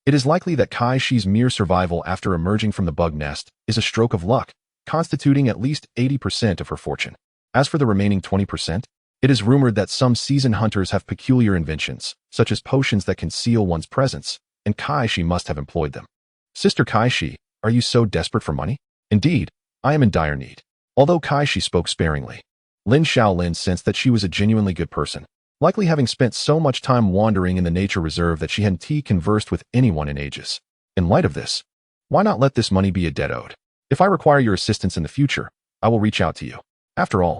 Speaker 1: It is likely that Kaishi's mere survival after emerging from the bug nest is a stroke of luck, constituting at least 80% of her fortune. As for the remaining 20%, it is rumored that some seasoned hunters have peculiar inventions, such as potions that conceal one's presence, and Kaishi must have employed them. Sister Kaishi, are you so desperate for money? Indeed, I am in dire need. Although Kaishi spoke sparingly, Lin Xiaolin sensed that she was a genuinely good person, likely having spent so much time wandering in the nature reserve that she hadn't conversed with anyone in ages. In light of this, why not let this money be a debt owed? If I require your assistance in the future, I will reach out to you. After all,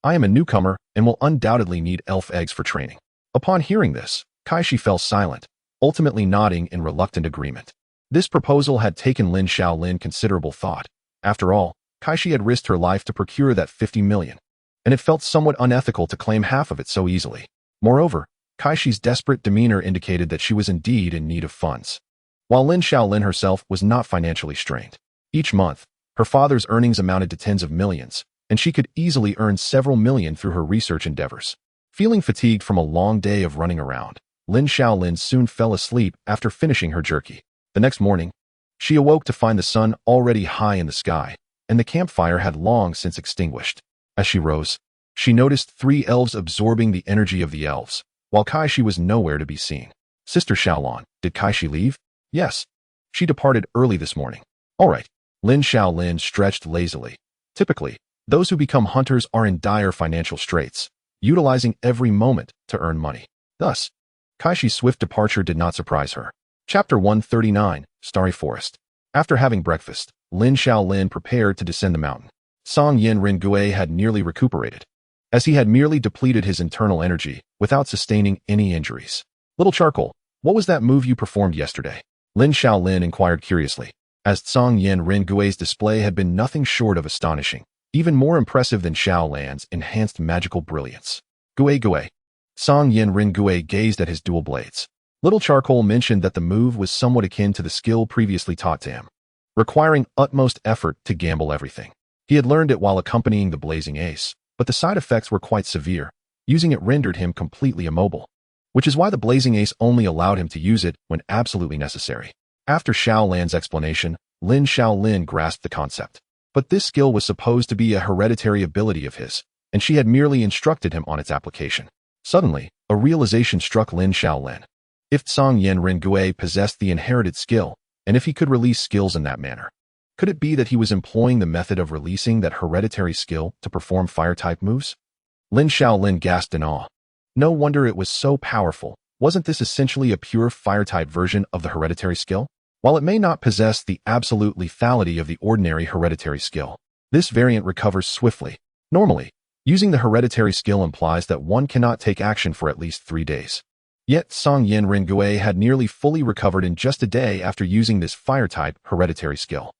Speaker 1: I am a newcomer and will undoubtedly need elf eggs for training. Upon hearing this, Kaishi fell silent, ultimately nodding in reluctant agreement. This proposal had taken Lin Xiaolin considerable thought. After all, Kaishi had risked her life to procure that 50 million, and it felt somewhat unethical to claim half of it so easily. Moreover, Kaishi's desperate demeanor indicated that she was indeed in need of funds. While Lin Xiaolin herself was not financially strained. Each month, her father's earnings amounted to tens of millions, and she could easily earn several million through her research endeavors. Feeling fatigued from a long day of running around, Lin Xiaolin soon fell asleep after finishing her jerky. The next morning, she awoke to find the sun already high in the sky, and the campfire had long since extinguished. As she rose, she noticed 3 elves absorbing the energy of the elves, while Kaishi was nowhere to be seen. Sister Xiaolin, did Kaishi leave? Yes. She departed early this morning. All right. Lin Xiaolin stretched lazily. Typically, those who become hunters are in dire financial straits, utilizing every moment to earn money. Thus, Kaishi's swift departure did not surprise her. Chapter 139, Starry Forest. After having breakfast, Lin Xiaolin prepared to descend the mountain. Song Yin Ringue had nearly recuperated, as he had merely depleted his internal energy without sustaining any injuries. Little Charcoal, what was that move you performed yesterday? Lin Xiaolin inquired curiously, as Song Yin Ringue's display had been nothing short of astonishing, even more impressive than Xiaolan's enhanced magical brilliance. Gue. Song Yin Ringue gazed at his dual blades. Little Charcoal mentioned that the move was somewhat akin to the skill previously taught to him, requiring utmost effort to gamble everything. He had learned it while accompanying the Blazing Ace, but the side effects were quite severe. Using it rendered him completely immobile, which is why the Blazing Ace only allowed him to use it when absolutely necessary. After Xiaolan's explanation, Lin Xiaolin grasped the concept. But this skill was supposed to be a hereditary ability of his, and she had merely instructed him on its application. Suddenly, a realization struck Lin Xiaolin. If Song Yin Ringue possessed the inherited skill, and if he could release skills in that manner, could it be that he was employing the method of releasing that hereditary skill to perform fire-type moves? Lin Xiaolin gasped in awe. No wonder it was so powerful. Wasn't this essentially a pure fire-type version of the hereditary skill? While it may not possess the absolute lethality of the ordinary hereditary skill, this variant recovers swiftly. Normally, using the hereditary skill implies that one cannot take action for at least 3 days. Yet Song Yin Ringue had nearly fully recovered in just a day after using this fire-type hereditary skill.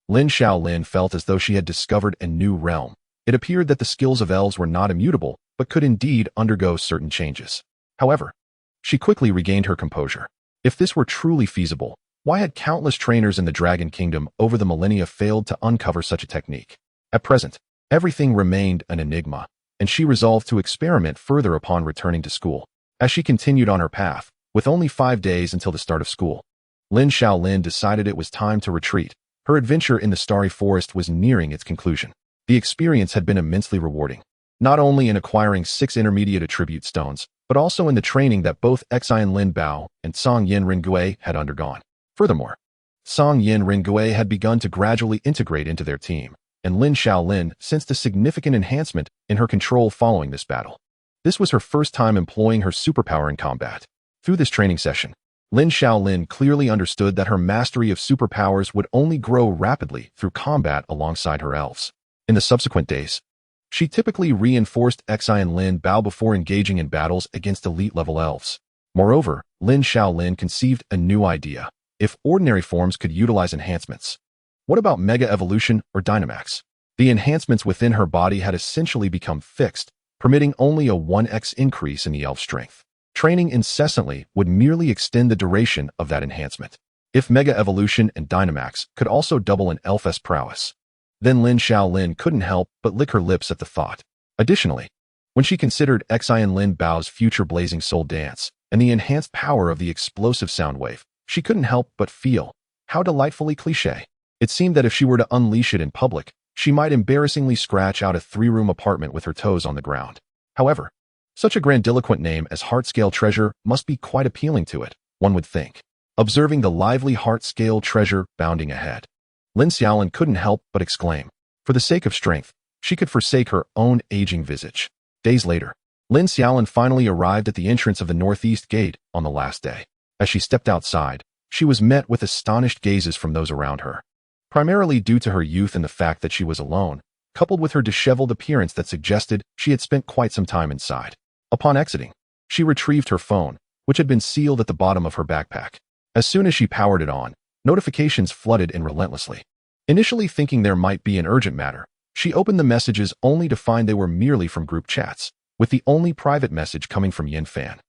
Speaker 1: Lin Xiaolin felt as though she had discovered a new realm. It appeared that the skills of elves were not immutable, but could indeed undergo certain changes. However, she quickly regained her composure. If this were truly feasible, why had countless trainers in the Dragon Kingdom over the millennia failed to uncover such a technique? At present, everything remained an enigma, and she resolved to experiment further upon returning to school. As she continued on her path, with only 5 days until the start of school, Lin Xiaolin decided it was time to retreat. Her adventure in the Starry Forest was nearing its conclusion. The experience had been immensely rewarding, not only in acquiring 6 intermediate attribute stones, but also in the training that both Xian Lin Bao and Song Yin Ringue had undergone. Furthermore, Song Yin Ringue had begun to gradually integrate into their team, and Lin Xiaolin sensed a significant enhancement in her control following this battle. This was her first time employing her superpower in combat. Through this training session, Lin Xiaolin clearly understood that her mastery of superpowers would only grow rapidly through combat alongside her elves. In the subsequent days, she typically reinforced Xian Lin Bao before engaging in battles against elite-level elves. Moreover, Lin Xiaolin conceived a new idea. If ordinary forms could utilize enhancements, what about Mega Evolution or Dynamax? The enhancements within her body had essentially become fixed, permitting only a 1x increase in the elf strength. Training incessantly would merely extend the duration of that enhancement. If Mega Evolution and Dynamax could also double an elf's prowess, then Lin Xiaolin couldn't help but lick her lips at the thought. Additionally, when she considered Xian Lin Bao's future Blazing Soul Dance and the enhanced power of the explosive sound wave, she couldn't help but feel how delightfully cliché. It seemed that if she were to unleash it in public, she might embarrassingly scratch out a 3-room apartment with her toes on the ground. However, such a grandiloquent name as Heartscale Treasure must be quite appealing to it, one would think. Observing the lively Heartscale Treasure bounding ahead, Lin Xiaolin couldn't help but exclaim. For the sake of strength, she could forsake her own aging visage. Days later, Lin Xiaolin finally arrived at the entrance of the northeast gate on the last day. As she stepped outside, she was met with astonished gazes from those around her. Primarily due to her youth and the fact that she was alone, coupled with her disheveled appearance that suggested she had spent quite some time inside. Upon exiting, she retrieved her phone, which had been sealed at the bottom of her backpack. As soon as she powered it on, notifications flooded in relentlessly. Initially thinking there might be an urgent matter, she opened the messages only to find they were merely from group chats, with the only private message coming from Yin Fan,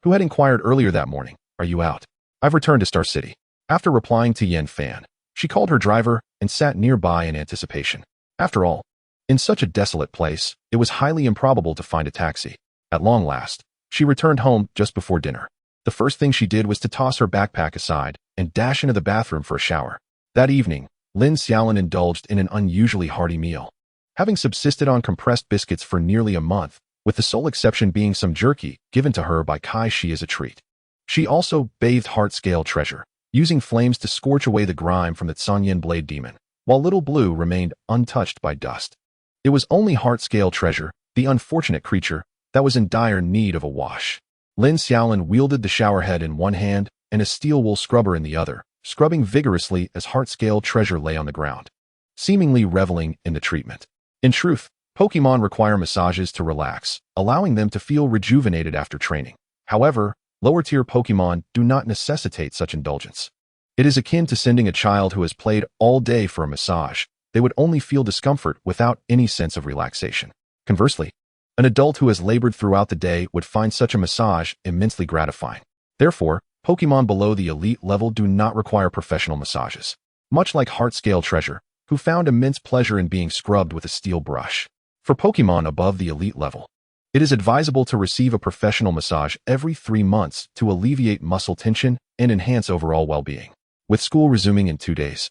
Speaker 1: who had inquired earlier that morning, "Are you out? I've returned to Star City." After replying to Yin Fan, she called her driver and sat nearby in anticipation. After all, in such a desolate place, it was highly improbable to find a taxi. At long last, she returned home just before dinner. The first thing she did was to toss her backpack aside and dash into the bathroom for a shower. That evening, Lin Xiaolin indulged in an unusually hearty meal. Having subsisted on compressed biscuits for nearly a month, with the sole exception being some jerky given to her by Kai Shi as a treat. She also bathed Heartscale Treasure, using flames to scorch away the grime from the Tsangyin Blade Demon, while Little Blue remained untouched by dust. It was only Heartscale Treasure, the unfortunate creature, that was in dire need of a wash. Lin Xiaolin wielded the shower head in one hand and a steel wool scrubber in the other, scrubbing vigorously as Heartscale Treasure lay on the ground, seemingly reveling in the treatment. In truth, Pokémon require massages to relax, allowing them to feel rejuvenated after training. However, lower-tier Pokémon do not necessitate such indulgence. It is akin to sending a child who has played all day for a massage. They would only feel discomfort without any sense of relaxation. Conversely, an adult who has labored throughout the day would find such a massage immensely gratifying. Therefore, Pokémon below the elite level do not require professional massages. Much like Heartscale Treasure, who found immense pleasure in being scrubbed with a steel brush. For Pokémon above the elite level, it is advisable to receive a professional massage every 3 months to alleviate muscle tension and enhance overall well-being. With school resuming in 2 days,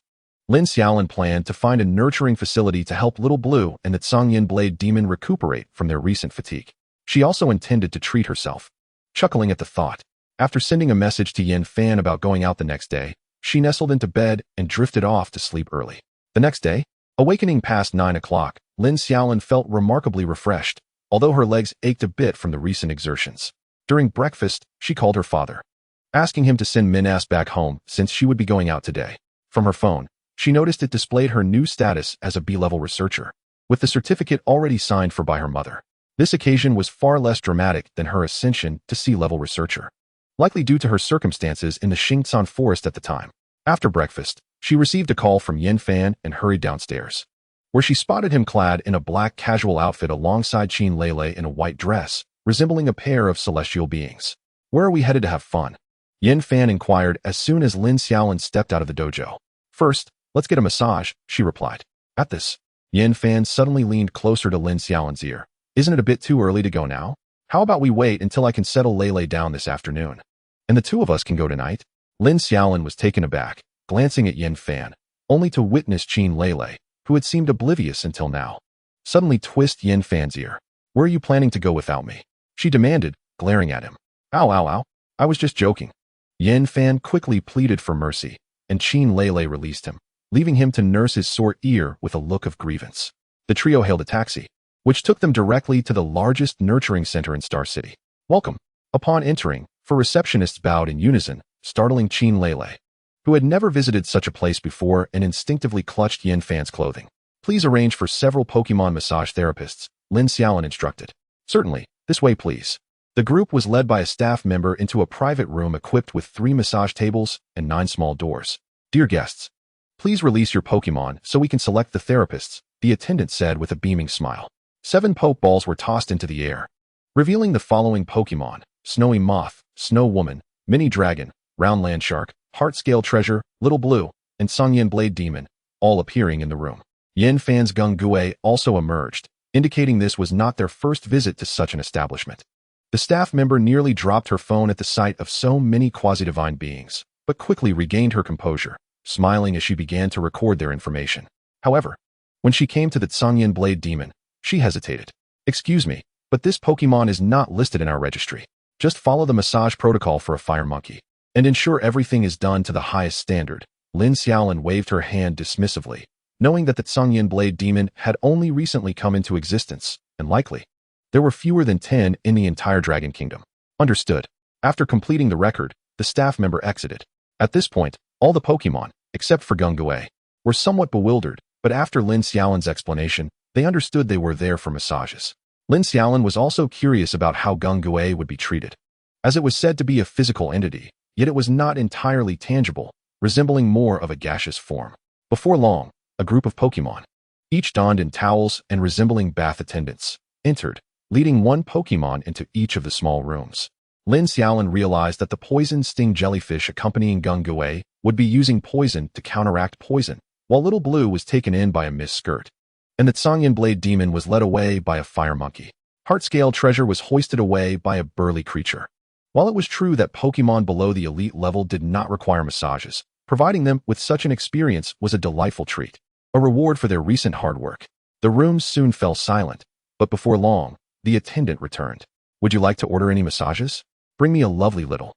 Speaker 1: Lin Xiaolin planned to find a nurturing facility to help Little Blue and the Tsangyin Blade Demon recuperate from their recent fatigue. She also intended to treat herself. Chuckling at the thought, after sending a message to Yin Fan about going out the next day, she nestled into bed and drifted off to sleep early. The next day, awakening past 9 o'clock, Lin Xiaolin felt remarkably refreshed, although her legs ached a bit from the recent exertions. During breakfast, she called her father, asking him to send Minas back home since she would be going out today. From her phone, she noticed it displayed her new status as a B-level researcher, with the certificate already signed for by her mother. This occasion was far less dramatic than her ascension to C-level researcher, likely due to her circumstances in the Xingcan forest at the time. After breakfast, she received a call from Yin Fan and hurried downstairs, where she spotted him clad in a black casual outfit alongside Qin Lele in a white dress, resembling a pair of celestial beings. "Where are we headed to have fun?" Yin Fan inquired as soon as Lin Xiaolin stepped out of the dojo. "First, let's get a massage," she replied. At this, Yin Fan suddenly leaned closer to Lin Xiaolin's ear. "Isn't it a bit too early to go now? How about we wait until I can settle Lele down this afternoon, and the two of us can go tonight?" Lin Xiaolin was taken aback, glancing at Yin Fan, only to witness Qin Lele, who had seemed oblivious until now, suddenly twist Yin Fan's ear. "Where are you planning to go without me?" she demanded, glaring at him. "Ow, ow, ow. I was just joking." Yin Fan quickly pleaded for mercy, and Qin Lele released him, leaving him to nurse his sore ear with a look of grievance. The trio hailed a taxi, which took them directly to the largest nurturing center in Star City. "Welcome." Upon entering, 4 receptionists bowed in unison, startling Qin Lele, who had never visited such a place before and instinctively clutched Yin Fan's clothing. "Please arrange for several Pokémon massage therapists," Lin Xiaolin instructed. "Certainly, this way please." The group was led by a staff member into a private room equipped with 3 massage tables and 9 small doors. "Dear guests, please release your Pokémon so we can select the therapists," the attendant said with a beaming smile. 7 Pokeballs were tossed into the air, revealing the following Pokémon: Snowy Moth, Snow Woman, Mini Dragon, Round Land Shark, Heartscale Treasure, Little Blue, and Tsangyin Blade Demon, all appearing in the room. Yin Fan's Gungue also emerged, indicating this was not their first visit to such an establishment. The staff member nearly dropped her phone at the sight of so many quasi-divine beings, but quickly regained her composure, smiling as she began to record their information. However, When she came to the Tsangyin Blade Demon, she hesitated. "Excuse me, but this Pokémon is not listed in our registry. Just follow the massage protocol for a fire monkey, and ensure everything is done to the highest standard." Lin Xiaolin waved her hand dismissively, knowing that the Tsangyin Blade Demon had only recently come into existence, and likely, there were fewer than 10 in the entire Dragon Kingdom. Understood. After completing the record, the staff member exited. At this point, all the Pokémon, except for Gungue, were somewhat bewildered, but after Lin Xiaolin's explanation, they understood they were there for massages. Lin Xiaolin was also curious about how Gungue would be treated, as it was said to be a physical entity, yet it was not entirely tangible, resembling more of a gaseous form. Before long, a group of Pokémon, each donned in towels and resembling bath attendants, entered, leading one Pokémon into each of the small rooms. Lin Xiaolin realized that the poison sting jellyfish accompanying Gungue would be using poison to counteract poison, while Little Blue was taken in by a mist skirt, and the Tsangyin Blade Demon was led away by a fire monkey. Heart-scale treasure was hoisted away by a burly creature. While it was true that Pokémon below the elite level did not require massages, providing them with such an experience was a delightful treat, a reward for their recent hard work. The rooms soon fell silent, but before long, the attendant returned. "Would you like to order any massages? Bring me a lovely little."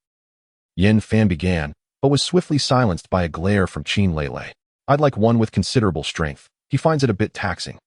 Speaker 1: Yin Fan began, but was swiftly silenced by a glare from Qin Lele. "I'd like one with considerable strength. He finds it a bit taxing."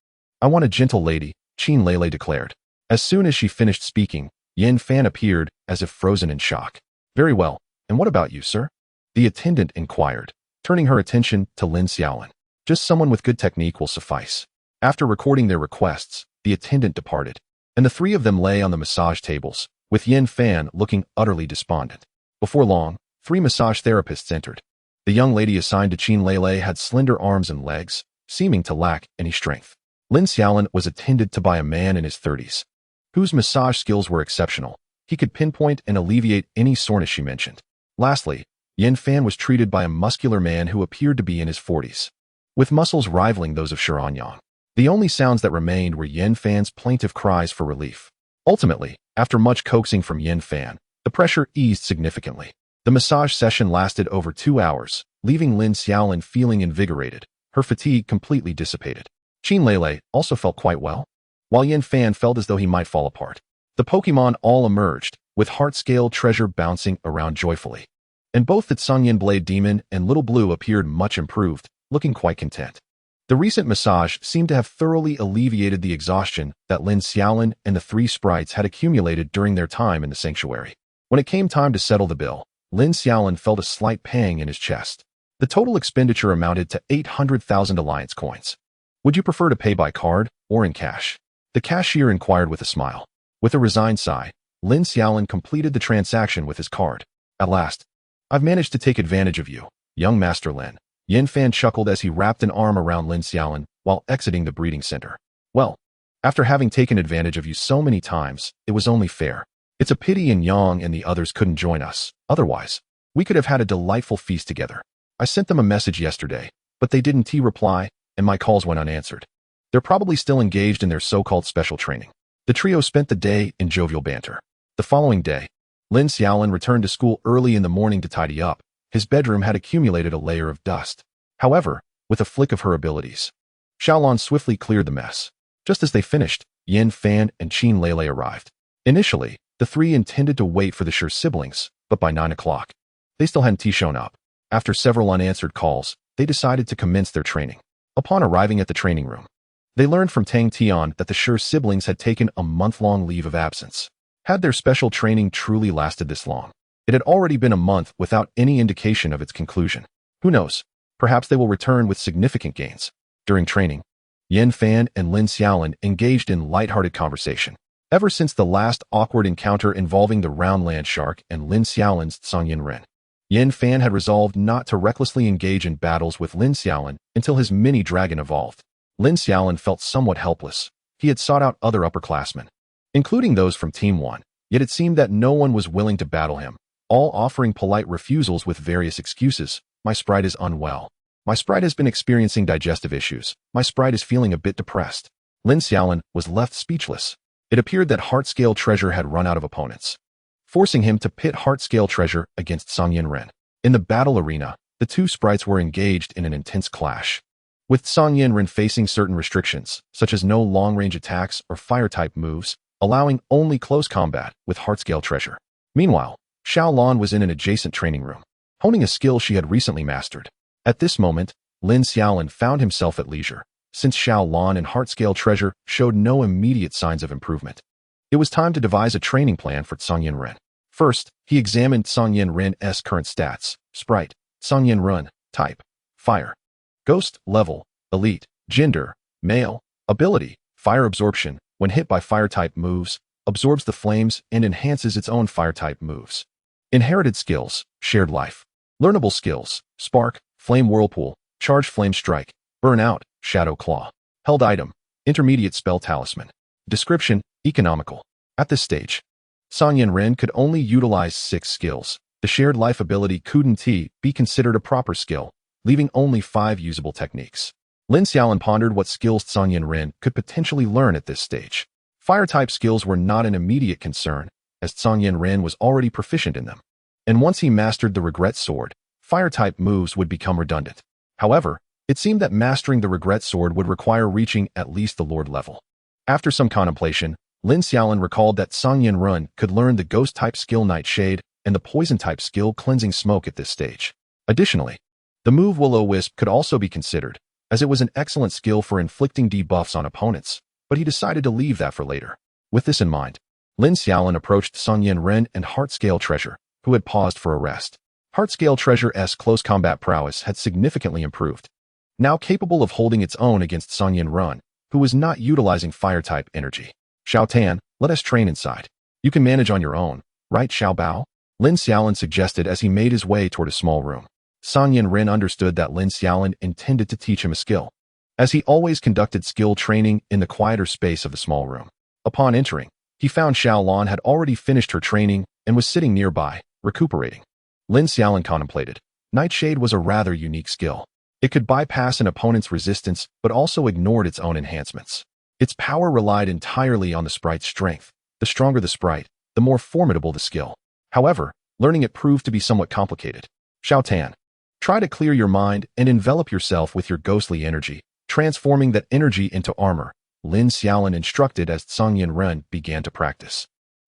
Speaker 1: "I want a gentle lady," Qin Lele declared. As soon as she finished speaking, Yin Fan appeared, as if frozen in shock. "Very well, and what about you, sir?" the attendant inquired, turning her attention to Lin Xiaolin. "Just someone with good technique will suffice." After recording their requests, the attendant departed, and the three of them lay on the massage tables, with Yin Fan looking utterly despondent. Before long, 3 massage therapists entered. The young lady assigned to Qin Lele had slender arms and legs, seeming to lack any strength. Lin Xiaolin was attended to by a man in his 30s, whose massage skills were exceptional. He could pinpoint and alleviate any soreness she mentioned. Lastly, Yin Fan was treated by a muscular man who appeared to be in his 40s, with muscles rivaling those of Shiranyang. The only sounds that remained were Yin Fan's plaintive cries for relief. Ultimately, after much coaxing from Yin Fan, the pressure eased significantly. The massage session lasted over 2 hours, leaving Lin Xiaolin feeling invigorated, her fatigue completely dissipated. Qin Lele also felt quite well, while Yin Fan felt as though he might fall apart. The Pokémon all emerged, with heart-scale treasure bouncing around joyfully. And both the Tsangyin Blade Demon and Little Blue appeared much improved, looking quite content. The recent massage seemed to have thoroughly alleviated the exhaustion that Lin Xiaolin and the 3 sprites had accumulated during their time in the sanctuary. When it came time to settle the bill, Lin Xiaolin felt a slight pang in his chest. The total expenditure amounted to 800,000 alliance coins. "Would you prefer to pay by card or in cash?" the cashier inquired with a smile. With a resigned sigh, Lin Xiaolin completed the transaction with his card. "At last, I've managed to take advantage of you, young Master Lin." Yin Fan chuckled as he wrapped an arm around Lin Xiaolin while exiting the breeding center. "Well, after having taken advantage of you so many times, it was only fair. It's a pity Yang and the others couldn't join us. Otherwise, we could have had a delightful feast together. I sent them a message yesterday, but they didn't reply, and my calls went unanswered. They're probably still engaged in their so-called special training." The trio spent the day in jovial banter. The following day, Lin Xiaolin returned to school early in the morning to tidy up. His bedroom had accumulated a layer of dust. However, with a flick of her abilities, Xiaolin swiftly cleared the mess. Just as they finished, Yin Fan and Qin Lele arrived. Initially, the 3 intended to wait for the Sure siblings, but by 9 o'clock, they still hadn't shown up. After several unanswered calls, they decided to commence their training. Upon arriving at the training room, they learned from Tang Tian that the Sure siblings had taken a month-long leave of absence. Had their special training truly lasted this long? It had already been a month without any indication of its conclusion. Who knows? Perhaps they will return with significant gains. During training, Yin Fan and Lin Xiaolin engaged in lighthearted conversation. Ever since the last awkward encounter involving the round land shark and Lin Xiaolin's Tsangyin Ren, Yin Fan had resolved not to recklessly engage in battles with Lin Xiaolin until his mini-dragon evolved. Lin Xiaolin felt somewhat helpless. He had sought out other upperclassmen, including those from Team 1, yet it seemed that no one was willing to battle him, all offering polite refusals with various excuses. "My sprite is unwell. My sprite has been experiencing digestive issues. My sprite is feeling a bit depressed." Lin Xiaolin was left speechless. It appeared that heart-scale treasure had run out of opponents, forcing him to pit heart-scale treasure against Tsangyin Ren. In the battle arena, the 2 sprites were engaged in an intense clash. with Song Yin-ren facing certain restrictions, such as no long-range attacks or fire-type moves, allowing only close combat with heart-scale treasure. Meanwhile, Xiaolin was in an adjacent training room, honing a skill she had recently mastered. At this moment, Lin Xiaolin found himself at leisure, since Xiaolin and heart-scale treasure showed no immediate signs of improvement. It was time to devise a training plan for Song Yin-ren. First, he examined Song Yin-ren's current stats: Sprite, Song Yin-ren, Type, Fire, Ghost, Level, Elite, Gender, Male, Ability, Fire Absorption. When hit by fire-type moves, absorbs the flames and enhances its own fire-type moves. Inherited skills: Shared Life. Learnable skills: Spark, Flame Whirlpool, Charge Flame Strike, Burn Out, Shadow Claw. Held item: Intermediate Spell Talisman. Description: Economical. At this stage, Song Yin-ren could only utilize 6 skills. The Shared Life ability couldn't be considered a proper skill, leaving only 5 usable techniques. Lin Xiaolin pondered what skills Song Yin-ren could potentially learn at this stage. Fire-type skills were not an immediate concern, as Song Yin-ren was already proficient in them. And once he mastered the Regret Sword, fire-type moves would become redundant. However, it seemed that mastering the Regret Sword would require reaching at least the Lord level. After some contemplation, Lin Xiaolin recalled that Song Yin-ren could learn the Ghost-type skill Nightshade and the Poison-type skill Cleansing Smoke at this stage. Additionally, the move Will-O-Wisp could also be considered, as it was an excellent skill for inflicting debuffs on opponents, but he decided to leave that for later. With this in mind, Lin Xiaolin approached Song Yin-ren and Heart-Scale Treasure, who had paused for a rest. Heart-Scale Treasure's close combat prowess had significantly improved, now capable of holding its own against Song Yin-ren, who was not utilizing fire-type energy. Xiao Tan, let us train inside. You can manage on your own, right, Xiao Bao? Lin Xiaolin suggested as he made his way toward a small room. Song Yin-ren understood that Lin Xiaolin intended to teach him a skill, as he always conducted skill training in the quieter space of the small room. Upon entering, he found Xiaolin had already finished her training and was sitting nearby, recuperating. Lin Xiaolin contemplated. Nightshade was a rather unique skill. It could bypass an opponent's resistance but also ignored its own enhancements. Its power relied entirely on the sprite's strength. The stronger the sprite, the more formidable the skill. However, learning it proved to be somewhat complicated. Xiao Tan, try to clear your mind and envelop yourself with your ghostly energy, transforming that energy into armor, Lin Xiaolin instructed as Song Yin-ren began to practice.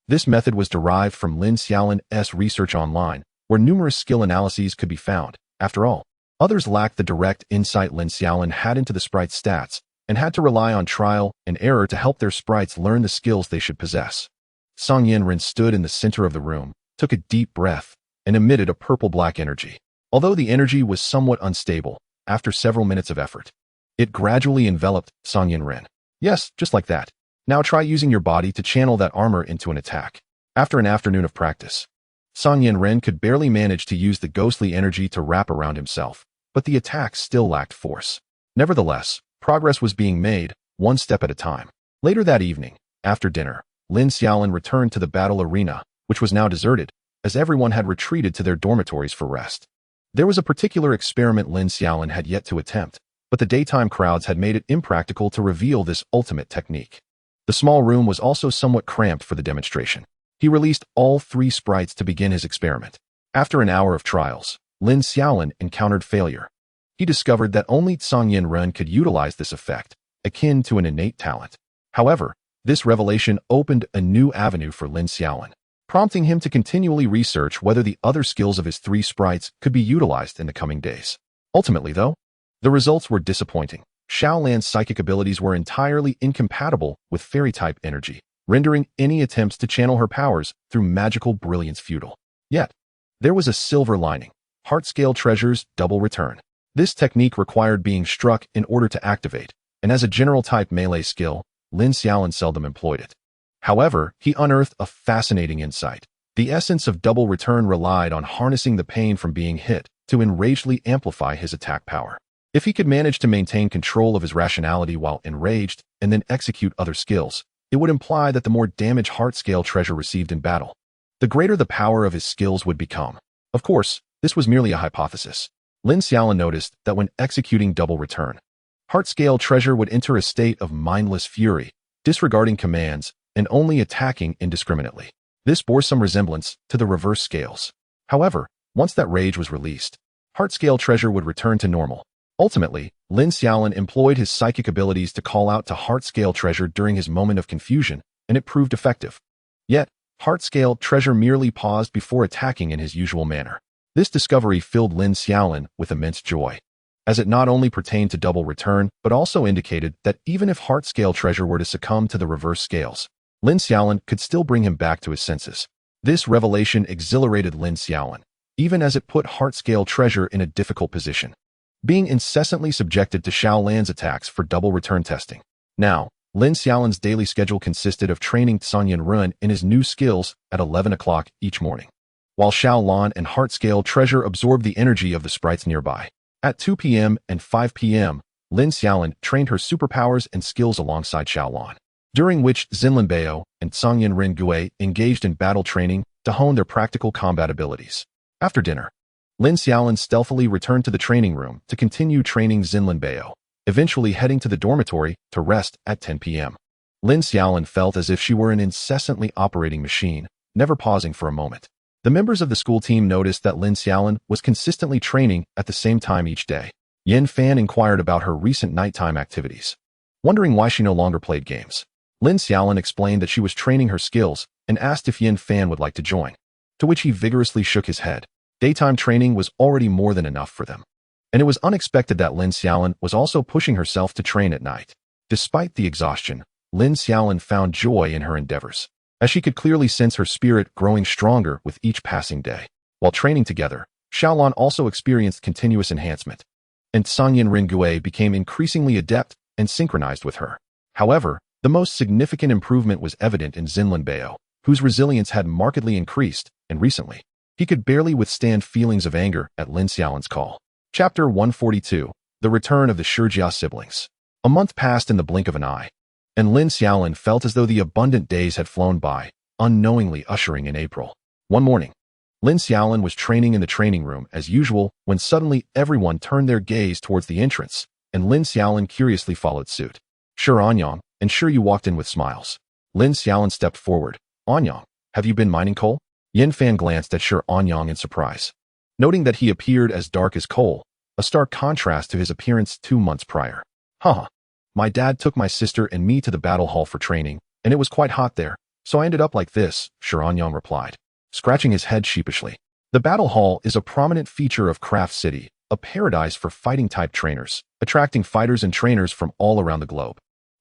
Speaker 1: This method was derived from Lin Xiaolin's research online, where numerous skill analyses could be found. After all, others lacked the direct insight Lin Xiaolin had into the sprite's stats, and had to rely on trial and error to help their sprites learn the skills they should possess. Song Yin-ren stood in the center of the room, took a deep breath, and emitted a purple-black energy. Although the energy was somewhat unstable, after several minutes of effort, it gradually enveloped Song Yin-ren. Yes, just like that. Now try using your body to channel that armor into an attack. After an afternoon of practice, Song Yin-ren could barely manage to use the ghostly energy to wrap around himself, but the attack still lacked force. Nevertheless, progress was being made, one step at a time. Later that evening, after dinner, Lin Xiaolin returned to the battle arena, which was now deserted, as everyone had retreated to their dormitories for rest. There was a particular experiment Lin Xiaolin had yet to attempt, but the daytime crowds had made it impractical to reveal this ultimate technique. The small room was also somewhat cramped for the demonstration. He released all 3 sprites to begin his experiment. After an hour of trials, Lin Xiaolin encountered failure. He discovered that only Song Yin-ren could utilize this effect, akin to an innate talent. However, this revelation opened a new avenue for Lin Xiaolin, prompting him to continually research whether the other skills of his 3 sprites could be utilized in the coming days. Ultimately, though, the results were disappointing. Xiaolan's psychic abilities were entirely incompatible with fairy-type energy, rendering any attempts to channel her powers through magical brilliance futile. Yet, there was a silver lining. Heart-scale treasures double return. This technique required being struck in order to activate, and as a general-type melee skill, Lin Xiaolin seldom employed it. However, he unearthed a fascinating insight. The essence of double return relied on harnessing the pain from being hit to enragedly amplify his attack power. If he could manage to maintain control of his rationality while enraged and then execute other skills, it would imply that the more damage heart-scale treasure received in battle, the greater the power of his skills would become. Of course, this was merely a hypothesis. Lin Xiaolin noticed that when executing double return, heart-scale treasure would enter a state of mindless fury, disregarding commands and only attacking indiscriminately. This bore some resemblance to the reverse scales. However, once that rage was released, heart-scale treasure would return to normal, Ultimately, Lin Xiaolin employed his psychic abilities to call out to Heart-Scale Treasure during his moment of confusion, and it proved effective. Yet, Heart-Scale Treasure merely paused before attacking in his usual manner. This discovery filled Lin Xiaolin with immense joy, as it not only pertained to double return, but also indicated that even if Heart-Scale Treasure were to succumb to the reverse scales, Lin Xiaolin could still bring him back to his senses. This revelation exhilarated Lin Xiaolin, even as it put Heart-Scale Treasure in a difficult position, being incessantly subjected to Xiaolan's attacks for double return testing. Now, Lin Xiaolin's daily schedule consisted of training Canyon Run in his new skills at 11 o'clock each morning, while Xiaolan and Heart-Scale Treasure absorbed the energy of the sprites nearby. At 2 p.m. and 5 p.m., Lin Xiaolin trained her superpowers and skills alongside Xiaolan, during which Zinlinbao and Canyon Ren Gui engaged in battle training to hone their practical combat abilities. After dinner, Lin Xiaolin stealthily returned to the training room to continue training Zinlinbao, eventually heading to the dormitory to rest at 10 p.m. Lin Xiaolin felt as if she were an incessantly operating machine, never pausing for a moment. The members of the school team noticed that Lin Xiaolin was consistently training at the same time each day. Yin Fan inquired about her recent nighttime activities, wondering why she no longer played games. Lin Xiaolin explained that she was training her skills and asked if Yin Fan would like to join, to which he vigorously shook his head. Daytime training was already more than enough for them, and it was unexpected that Lin Xiaolin was also pushing herself to train at night. Despite the exhaustion, Lin Xiaolin found joy in her endeavors, as she could clearly sense her spirit growing stronger with each passing day. While training together, Xiaolan also experienced continuous enhancement, and Canyon Ren Gui became increasingly adept and synchronized with her. However, the most significant improvement was evident in Zinlinbao, whose resilience had markedly increased, and recently, he could barely withstand feelings of anger at Lin Xiaolin's call. Chapter 142, The Return of the Shijia Siblings. A month passed in the blink of an eye, and Lin Xiaolin felt as though the abundant days had flown by, unknowingly ushering in April. One morning, Lin Xiaolin was training in the training room as usual when suddenly everyone turned their gaze towards the entrance, and Lin Xiaolin curiously followed suit. Sure, Anyang, and sure you walked in with smiles. Lin Xiaolin stepped forward. Anyang, have you been mining coal? Yin Fan glanced at Sure Anyang in surprise, noting that he appeared as dark as coal, a stark contrast to his appearance 2 months prior. Haha. My dad took my sister and me to the battle hall for training, and it was quite hot there, so I ended up like this, Sure Anyang replied, scratching his head sheepishly. The battle hall is a prominent feature of Craft City, a paradise for fighting-type trainers, attracting fighters and trainers from all around the globe.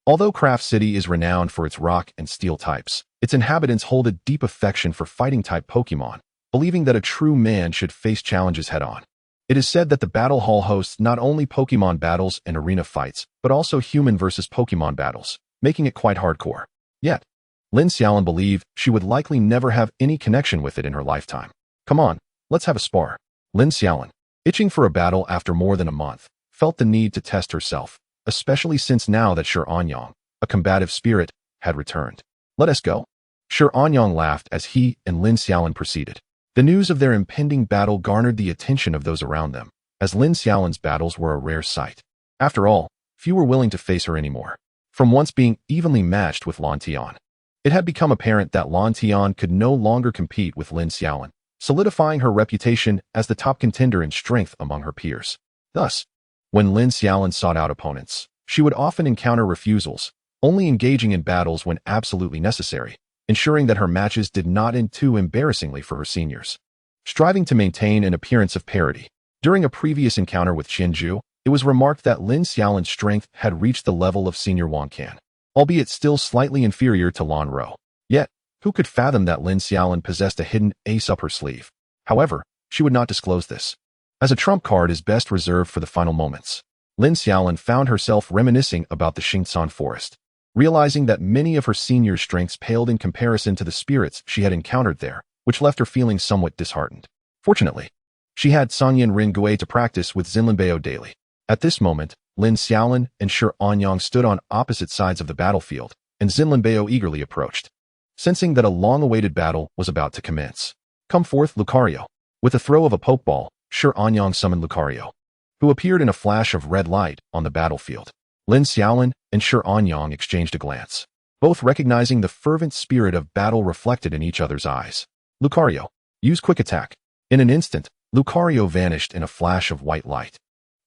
Speaker 1: Although Craft City is renowned for its rock and steel types, its inhabitants hold a deep affection for fighting-type Pokémon, believing that a true man should face challenges head-on. It is said that the battle hall hosts not only Pokémon battles and arena fights, but also human versus Pokémon battles, making it quite hardcore. Yet, Lin Xiaolin believed she would likely never have any connection with it in her lifetime. Come on, let's have a spar. Lin Xiaolin, itching for a battle after more than a month, felt the need to test herself, especially since now that Sure Anyang, a combative spirit, had returned. Let us go. Sure Anyang laughed as he and Lin Xiaolin proceeded. The news of their impending battle garnered the attention of those around them, as Lin Xiaolin's battles were a rare sight. After all, few were willing to face her anymore. From once being evenly matched with Lan Tian, it had become apparent that Lan Tian could no longer compete with Lin Xiaolin, solidifying her reputation as the top contender in strength among her peers. Thus, when Lin Xiaolin sought out opponents, she would often encounter refusals, only engaging in battles when absolutely necessary, ensuring that her matches did not end too embarrassingly for her seniors. Striving to maintain an appearance of parity, during a previous encounter with Qianzhu, it was remarked that Lin Xiaolin's strength had reached the level of senior Wang Can, albeit still slightly inferior to Lan Ro. Yet, who could fathom that Lin Xiaolin possessed a hidden ace up her sleeve? However, she would not disclose this, as a trump card is best reserved for the final moments. Lin Xiaolin found herself reminiscing about the Xingsan forest, realizing that many of her senior strengths paled in comparison to the spirits she had encountered there, which left her feeling somewhat disheartened. Fortunately, she had Canyon Ren Gui to practice with Zinlinbao daily. At this moment, Lin Xiaolin and Sure Anyang stood on opposite sides of the battlefield, and Zinlinbao eagerly approached, sensing that a long-awaited battle was about to commence. Come forth, Lucario. With a throw of a pokeball, Sure Anyang summoned Lucario, who appeared in a flash of red light on the battlefield. Lin Xiaolin and Sure Anyang exchanged a glance, both recognizing the fervent spirit of battle reflected in each other's eyes. Lucario, use quick attack. In an instant, Lucario vanished in a flash of white light,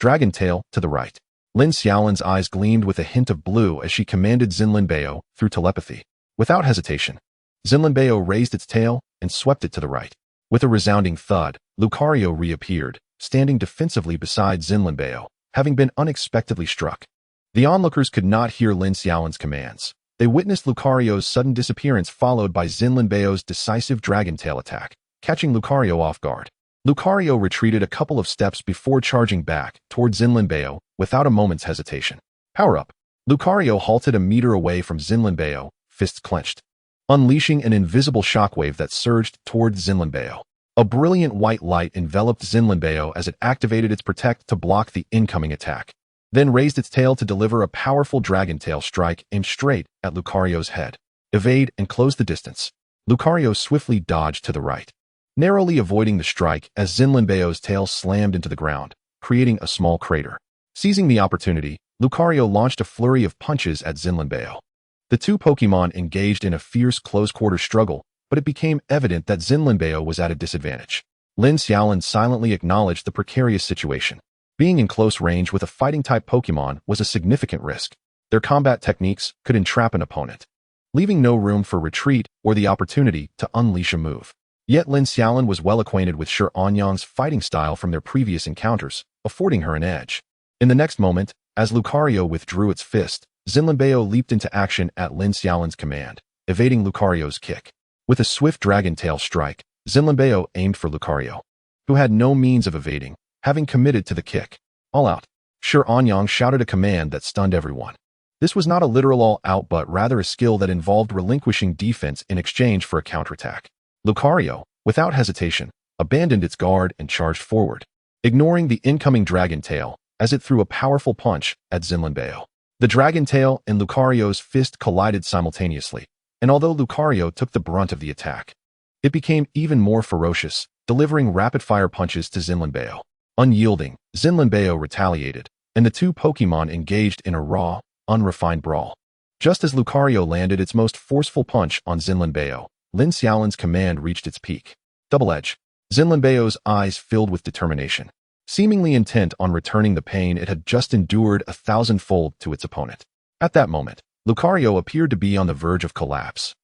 Speaker 1: Dragon Tail to the right. Lin Xiaolin's eyes gleamed with a hint of blue as she commanded Zinlinbeo through telepathy. Without hesitation, Zinlinbeo raised its tail and swept it to the right. With a resounding thud, Lucario reappeared, standing defensively beside Zinlinbeo, having been unexpectedly struck. The onlookers could not hear Lin Xiaolin's commands. They witnessed Lucario's sudden disappearance followed by Zinlinbeo's decisive Dragon Tail attack, catching Lucario off guard. Lucario retreated a couple of steps before charging back toward Zinlinbeo without a moment's hesitation. Power up. Lucario halted a meter away from Zinlinbeo, fists clenched, unleashing an invisible shockwave that surged toward Zinlinbeo. A brilliant white light enveloped Zinlinbeo as it activated its protect to block the incoming attack, then raised its tail to deliver a powerful Dragon Tail strike aimed straight at Lucario's head. Evade and close the distance. Lucario swiftly dodged to the right, narrowly avoiding the strike as Zinlinbeo's tail slammed into the ground, creating a small crater. Seizing the opportunity, Lucario launched a flurry of punches at Zinlinbeo. The two Pokémon engaged in a fierce close-quarter struggle, but it became evident that Zinlinbeo was at a disadvantage. Lin Xiaolin silently acknowledged the precarious situation. Being in close range with a fighting-type Pokémon was a significant risk. Their combat techniques could entrap an opponent, leaving no room for retreat or the opportunity to unleash a move. Yet Lin Xiaolin was well acquainted with Shi Anyang's fighting style from their previous encounters, affording her an edge. In the next moment, as Lucario withdrew its fist, Zinlinbeo leaped into action at Lin Xiaolin's command, evading Lucario's kick. With a swift Dragon Tail strike, Zinlinbeo aimed for Lucario, who had no means of evading, having committed to the kick. All out. Shi Anyang shouted a command that stunned everyone. This was not a literal all out but rather a skill that involved relinquishing defense in exchange for a counterattack. Lucario, without hesitation, abandoned its guard and charged forward, ignoring the incoming Dragon Tail as it threw a powerful punch at Zinlinbeo. The Dragon Tail and Lucario's fist collided simultaneously, and although Lucario took the brunt of the attack, it became even more ferocious, delivering rapid-fire punches to Zinlinbeo. Unyielding, Zinlinbeo retaliated, and the two Pokémon engaged in a raw, unrefined brawl. Just as Lucario landed its most forceful punch on Zinlinbeo, Lin Xiaolin's command reached its peak. Double Edge. Zinlinbeo's eyes filled with determination, seemingly intent on returning the pain it had just endured 1,000-fold to its opponent. At that moment, Lucario appeared to be on the verge of collapse,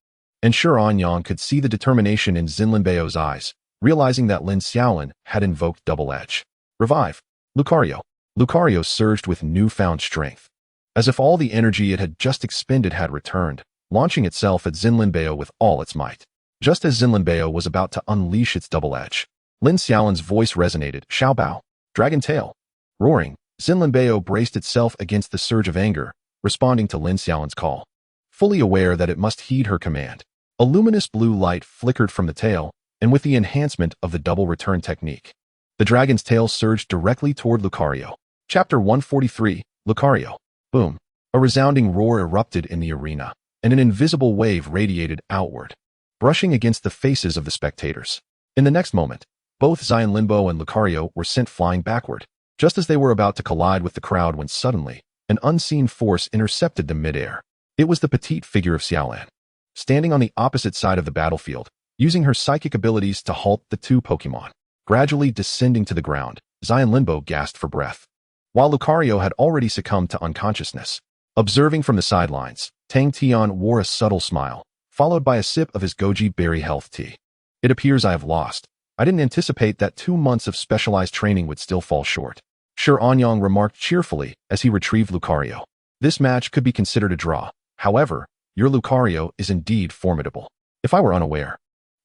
Speaker 1: and Shi Anyang could see the determination in Zinlinbeo's eyes, realizing that Lin Xiaolin had invoked Double Edge. Revive. Lucario. Lucario surged with newfound strength, as if all the energy it had just expended had returned, launching itself at Zinlinbeo with all its might. Just as Zinlinbeo was about to unleash its Double Edge, Lin Xiaolin's voice resonated. Xiaobao. Dragon Tail. Roaring, Zinlinbeo braced itself against the surge of anger, responding to Lin Xiaolin's call. Fully aware that it must heed her command, a luminous blue light flickered from the tail, and with the enhancement of the double return technique, the dragon's tail surged directly toward Lucario. Chapter 143, Lucario. Boom. A resounding roar erupted in the arena, and an invisible wave radiated outward, brushing against the faces of the spectators. In the next moment, both Zinlinbeo and Lucario were sent flying backward, just as they were about to collide with the crowd when suddenly, an unseen force intercepted them midair. It was the petite figure of Xiaolin, standing on the opposite side of the battlefield, using her psychic abilities to halt the two Pokémon. Gradually descending to the ground, Zinlinbeo gasped for breath, while Lucario had already succumbed to unconsciousness. Observing from the sidelines, Tang Tian wore a subtle smile, followed by a sip of his goji berry health tea. It appears I have lost. I didn't anticipate that 2 months of specialized training would still fall short. Shi Anyang remarked cheerfully as he retrieved Lucario. This match could be considered a draw. However, your Lucario is indeed formidable. If I were unaware,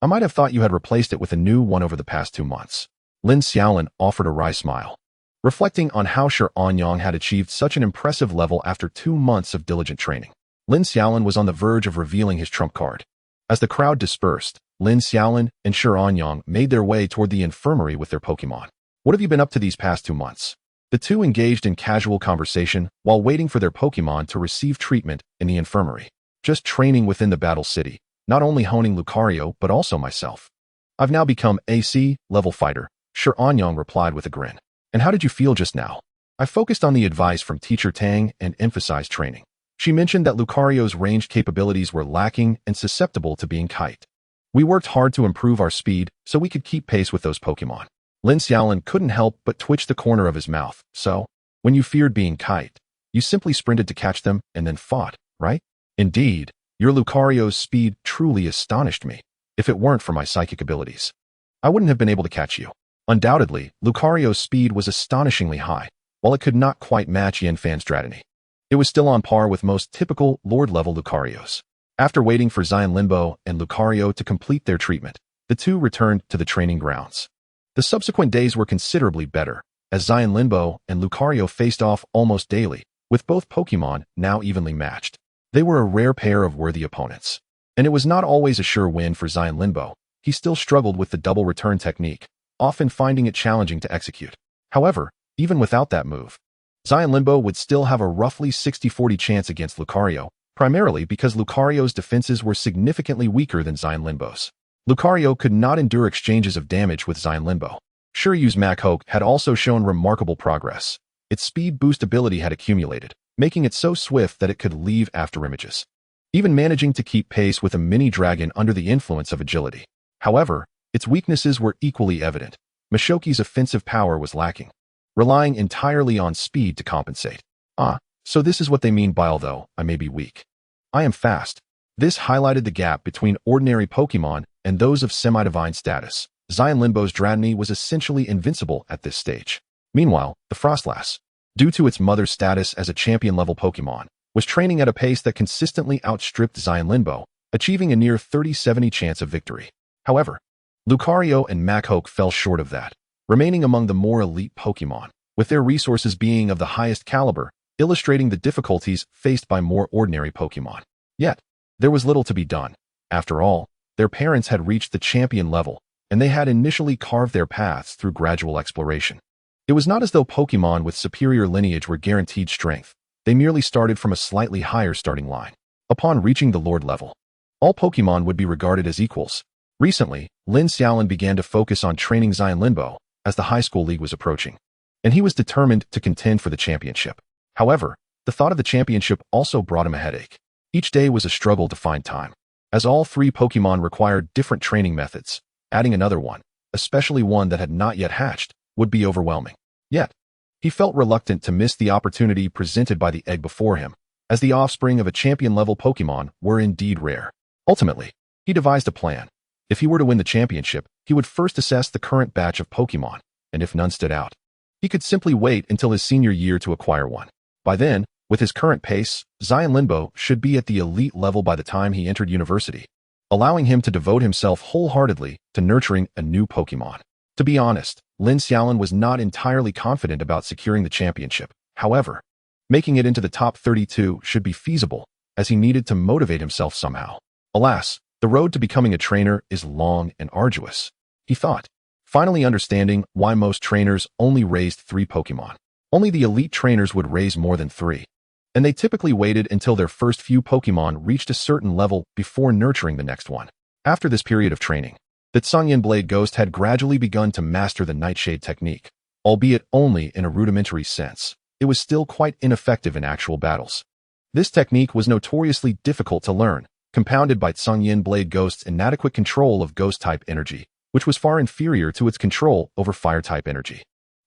Speaker 1: I might have thought you had replaced it with a new one over the past 2 months. Lin Xiaolin offered a wry smile, reflecting on how Shi Anyang had achieved such an impressive level after 2 months of diligent training. Lin Xiaolin was on the verge of revealing his trump card. As the crowd dispersed, Lin Xiaolin and Shi Anyang made their way toward the infirmary with their Pokémon. What have you been up to these past 2 months? The two engaged in casual conversation while waiting for their Pokémon to receive treatment in the infirmary. Just training within the battle city, not only honing Lucario but also myself. I've now become AC level fighter, Shi Anyang replied with a grin. And how did you feel just now? I focused on the advice from Teacher Tang and emphasized training. She mentioned that Lucario's ranged capabilities were lacking and susceptible to being kite. We worked hard to improve our speed so we could keep pace with those Pokémon. Lin Xiaolin couldn't help but twitch the corner of his mouth. So, when you feared being kite, you simply sprinted to catch them and then fought, right? Indeed, your Lucario's speed truly astonished me. If it weren't for my psychic abilities, I wouldn't have been able to catch you. Undoubtedly, Lucario's speed was astonishingly high, while it could not quite match Yanfan's Dratini. It was still on par with most typical Lord-level Lucarios. After waiting for Xian Linbo and Lucario to complete their treatment, the two returned to the training grounds. The subsequent days were considerably better, as Xian Linbo and Lucario faced off almost daily, with both Pokémon now evenly matched. They were a rare pair of worthy opponents. And it was not always a sure win for Xian Linbo. He still struggled with the double return technique, often finding it challenging to execute. However, even without that move, Xian Linbo would still have a roughly 60-40 chance against Lucario, primarily because Lucario's defenses were significantly weaker than Xian Linbo's. Lucario could not endure exchanges of damage with Xian Linbo. Shiryu's Machoke had also shown remarkable progress. Its speed boost ability had accumulated, making it so swift that it could leave after images, even managing to keep pace with a mini-dragon under the influence of agility. However, its weaknesses were equally evident. Machoke's offensive power was lacking, relying entirely on speed to compensate. So this is what they mean by although I may be weak, I am fast. This highlighted the gap between ordinary Pokémon and those of semi-divine status. Xian Linbo's Dratini was essentially invincible at this stage. Meanwhile, the Frostlass, due to its mother's status as a champion-level Pokémon, was training at a pace that consistently outstripped Xian Linbo, achieving a near 30-70 chance of victory. However, Lucario and Machoke fell short of that, remaining among the more elite Pokémon, with their resources being of the highest caliber, illustrating the difficulties faced by more ordinary Pokémon. Yet, there was little to be done. After all, their parents had reached the champion level, and they had initially carved their paths through gradual exploration. It was not as though Pokémon with superior lineage were guaranteed strength. They merely started from a slightly higher starting line. Upon reaching the Lord level, all Pokémon would be regarded as equals. Recently, Lin Xiaolin began to focus on training Xian Linbo as the high school league was approaching, and he was determined to contend for the championship. However, the thought of the championship also brought him a headache. Each day was a struggle to find time, as all three Pokémon required different training methods. Adding another one, especially one that had not yet hatched, would be overwhelming. Yet, he felt reluctant to miss the opportunity presented by the egg before him, as the offspring of a champion-level Pokémon were indeed rare. Ultimately, he devised a plan. If he were to win the championship, he would first assess the current batch of Pokémon, and if none stood out, he could simply wait until his senior year to acquire one. By then, with his current pace, Xian Linbo should be at the elite level by the time he entered university, allowing him to devote himself wholeheartedly to nurturing a new Pokémon. To be honest, Lin Xiaolin was not entirely confident about securing the championship. However, making it into the top 32 should be feasible, as he needed to motivate himself somehow. Alas, the road to becoming a trainer is long and arduous, he thought, finally understanding why most trainers only raised 3 Pokémon. Only the elite trainers would raise more than 3, and they typically waited until their first few Pokémon reached a certain level before nurturing the next one. After this period of training, the Tsungyin Blade Ghost had gradually begun to master the Nightshade technique, albeit only in a rudimentary sense. It was still quite ineffective in actual battles. This technique was notoriously difficult to learn, compounded by Tsungyin Blade Ghost's inadequate control of Ghost-type energy, which was far inferior to its control over Fire-type energy.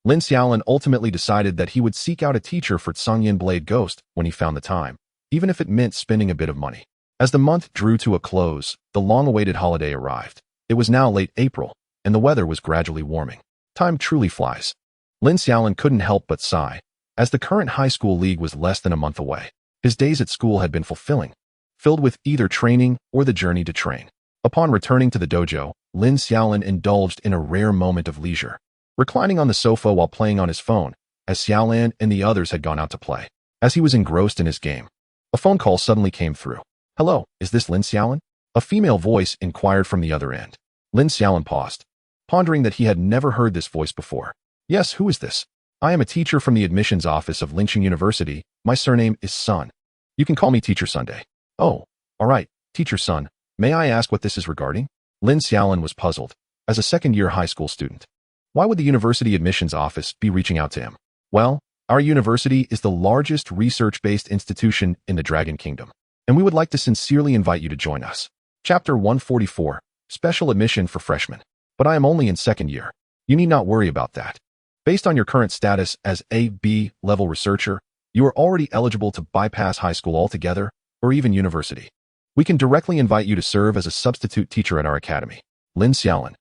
Speaker 1: Lin Xiaolin ultimately decided that he would seek out a teacher for Tsungyin Blade Ghost when he found the time, even if it meant spending a bit of money. As the month drew to a close, the long-awaited holiday arrived. It was now late April, and the weather was gradually warming. Time truly flies. Lin Xiaolin couldn't help but sigh, as the current high school league was less than a month away. His days at school had been fulfilling, filled with either training or the journey to train. Upon returning to the dojo, Lin Xiaolin indulged in a rare moment of leisure, reclining on the sofa while playing on his phone, as Xiaolan and the others had gone out to play. As he was engrossed in his game, a phone call suddenly came through. "Hello, is this Lin Xiaolin?" A female voice inquired from the other end. Lin Xiaolin paused, pondering that he had never heard this voice before. "Yes, who is this?" "I am a teacher from the admissions office of Linqing University. My surname is Sun. You can call me Teacher Sunday." "Oh, all right, Teacher Sun. May I ask what this is regarding?" Lin Xiaolin was puzzled. As a second-year high school student, why would the university admissions office be reaching out to him? "Well, our university is the largest research-based institution in the Dragon Kingdom, and we would like to sincerely invite you to join us." Chapter 144, Special Admission for Freshmen. "But I am only in second year. You need not worry about that. Based on your current status as a B-level researcher, you are already eligible to bypass high school altogether, or even university. We can directly invite you to serve as a substitute teacher at our academy. Lin Xiaolin.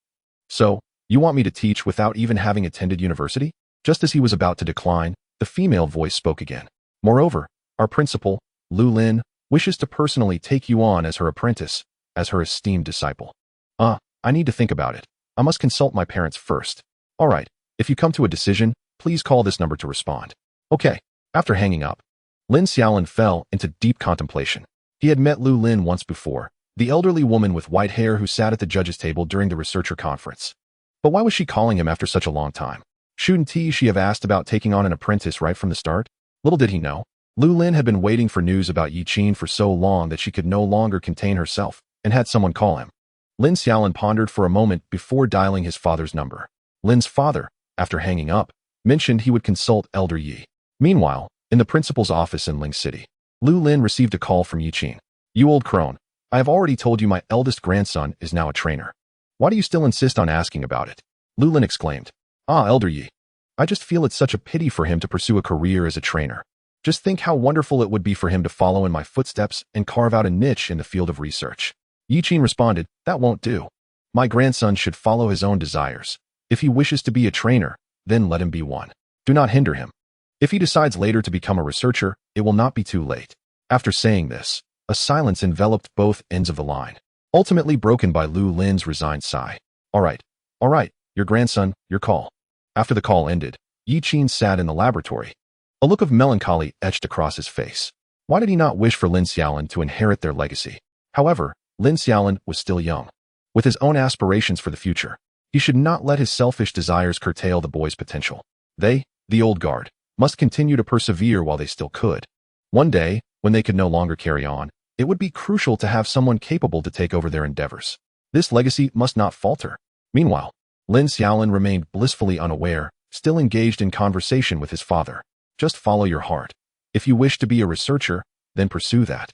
Speaker 1: So, you want me to teach without even having attended university? Just as he was about to decline, the female voice spoke again. Moreover, our principal, Lu Lin, wishes to personally take you on as her apprentice, as her esteemed disciple. I need to think about it. I must consult my parents first. All right, if you come to a decision, please call this number to respond. Okay. After hanging up, Lin Xiaolin fell into deep contemplation. He had met Lu Lin once before, the elderly woman with white hair who sat at the judge's table during the researcher conference. But why was she calling him after such a long time? Shouldn't she have asked about taking on an apprentice right from the start? Little did he know, Lu Lin had been waiting for news about Yi Qin for so long that she could no longer contain herself, and had someone call him. Lin Xiaolin pondered for a moment before dialing his father's number. Lin's father, after hanging up, mentioned he would consult Elder Yi. Meanwhile, in the principal's office in Ling City, Lu Lin received a call from Yi Qin. You old crone, I have already told you my eldest grandson is now a trainer. Why do you still insist on asking about it? Lu Lin exclaimed. Elder Yi. I just feel it's such a pity for him to pursue a career as a trainer. Just think how wonderful it would be for him to follow in my footsteps and carve out a niche in the field of research. Yi Qin responded, that won't do. My grandson should follow his own desires. If he wishes to be a trainer, then let him be one. Do not hinder him. If he decides later to become a researcher, it will not be too late. After saying this, a silence enveloped both ends of the line, ultimately broken by Lu Lin's resigned sigh. All right, your grandson, your call. After the call ended, Yi Qin sat in the laboratory. A look of melancholy etched across his face. Why did he not wish for Lin Xiaolin to inherit their legacy? However, Lin Xiaolin was still young, with his own aspirations for the future. He should not let his selfish desires curtail the boy's potential. They, the old guard, must continue to persevere while they still could. One day, when they could no longer carry on, it would be crucial to have someone capable to take over their endeavors. This legacy must not falter. Meanwhile, Lin Xiaolin remained blissfully unaware, still engaged in conversation with his father. Just follow your heart. If you wish to be a researcher, then pursue that.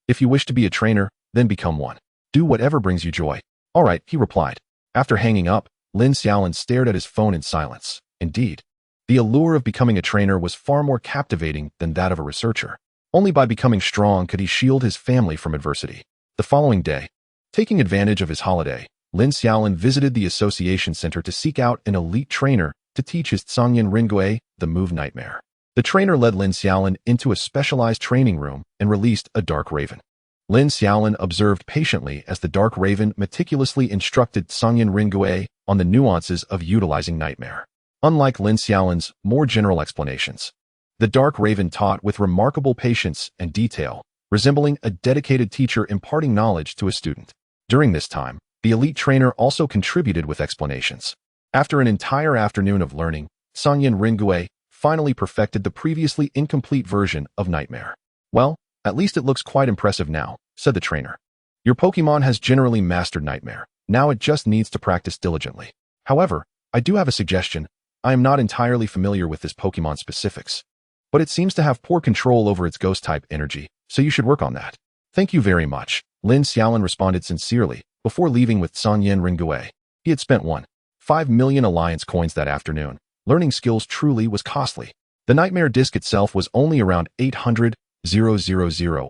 Speaker 1: If you wish to be a trainer, then become one. Do whatever brings you joy. All right, he replied. After hanging up, Lin Xiaolin stared at his phone in silence. Indeed, the allure of becoming a trainer was far more captivating than that of a researcher. Only by becoming strong could he shield his family from adversity. The following day, taking advantage of his holiday, Lin Xiaolin visited the association center to seek out an elite trainer to teach his Zhangyan Ringui the move Nightmare. The trainer led Lin Xiaolin into a specialized training room and released a dark raven. Lin Xiaolin observed patiently as the dark raven meticulously instructed Zhangyan Ringui on the nuances of utilizing Nightmare. Unlike Lin Xiaolin's more general explanations, the dark raven taught with remarkable patience and detail, resembling a dedicated teacher imparting knowledge to a student. During this time, the elite trainer also contributed with explanations. After an entire afternoon of learning, Zhangyan Ringui finally perfected the previously incomplete version of Nightmare. Well, at least it looks quite impressive now, said the trainer. Your Pokémon has generally mastered Nightmare. Now it just needs to practice diligently. However, I do have a suggestion. I am not entirely familiar with this Pokémon specifics, but it seems to have poor control over its ghost-type energy, so you should work on that. Thank you very much, Lin Xiaolin responded sincerely, before leaving with Zhangyan Ringui. He had spent 1.5 million alliance coins that afternoon. Learning skills truly was costly. The Nightmare Disc itself was only around 800,000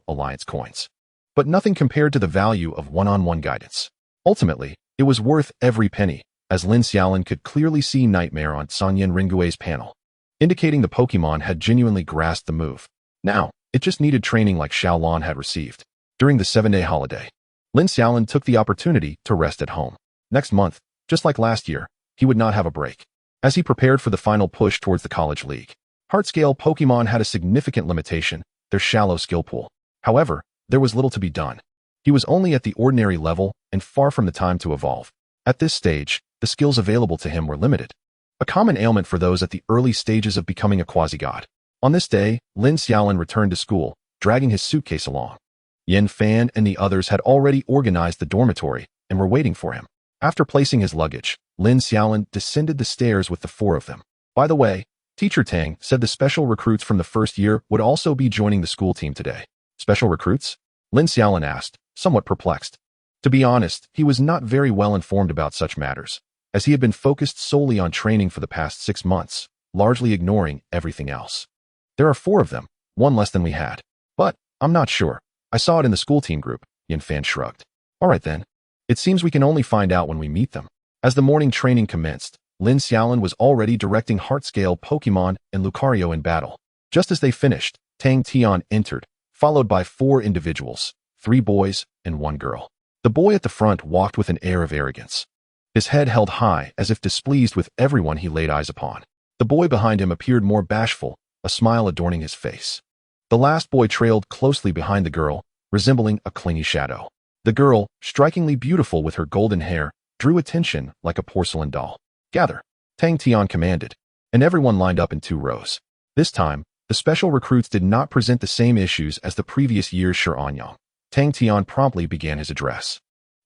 Speaker 1: alliance coins, but nothing compared to the value of one-on-one guidance. Ultimately, it was worth every penny, as Lin Xiaolin could clearly see Nightmare on Zhangyan Ringui's panel, indicating the Pokémon had genuinely grasped the move. Now, it just needed training like Xiaolin had received. During the 7-day holiday, Lin Xiaolin took the opportunity to rest at home. Next month, just like last year, he would not have a break. As he prepared for the final push towards the college league, Heart-scale Pokémon had a significant limitation, their shallow skill pool. However, there was little to be done. He was only at the ordinary level and far from the time to evolve. At this stage, the skills available to him were limited, a common ailment for those at the early stages of becoming a quasi-god. On this day, Lin Xiaolin returned to school, dragging his suitcase along. Yin Fan and the others had already organized the dormitory and were waiting for him. After placing his luggage, Lin Xiaolin descended the stairs with the 4 of them. By the way, Teacher Tang said the special recruits from the first year would also be joining the school team today. Special recruits? Lin Xiaolin asked, somewhat perplexed. To be honest, he was not very well informed about such matters. as he had been focused solely on training for the past 6 months, largely ignoring everything else. There are 4 of them, one less than we had. But, I'm not sure. I saw it in the school team group, Yanfan shrugged. Alright then. It seems we can only find out when we meet them. As the morning training commenced, Lin Xiaolin was already directing heart-scale Pokémon and Lucario in battle. Just as they finished, Tang Tian entered, followed by 4 individuals, 3 boys and 1 girl. The boy at the front walked with an air of arrogance. His head held high as if displeased with everyone he laid eyes upon. The boy behind him appeared more bashful, a smile adorning his face. The last boy trailed closely behind the girl, resembling a clingy shadow. The girl, strikingly beautiful with her golden hair, drew attention like a porcelain doll. Gather, Tang Tian commanded, and everyone lined up in 2 rows. This time, the special recruits did not present the same issues as the previous year's Shi'anyang. Tang Tian promptly began his address.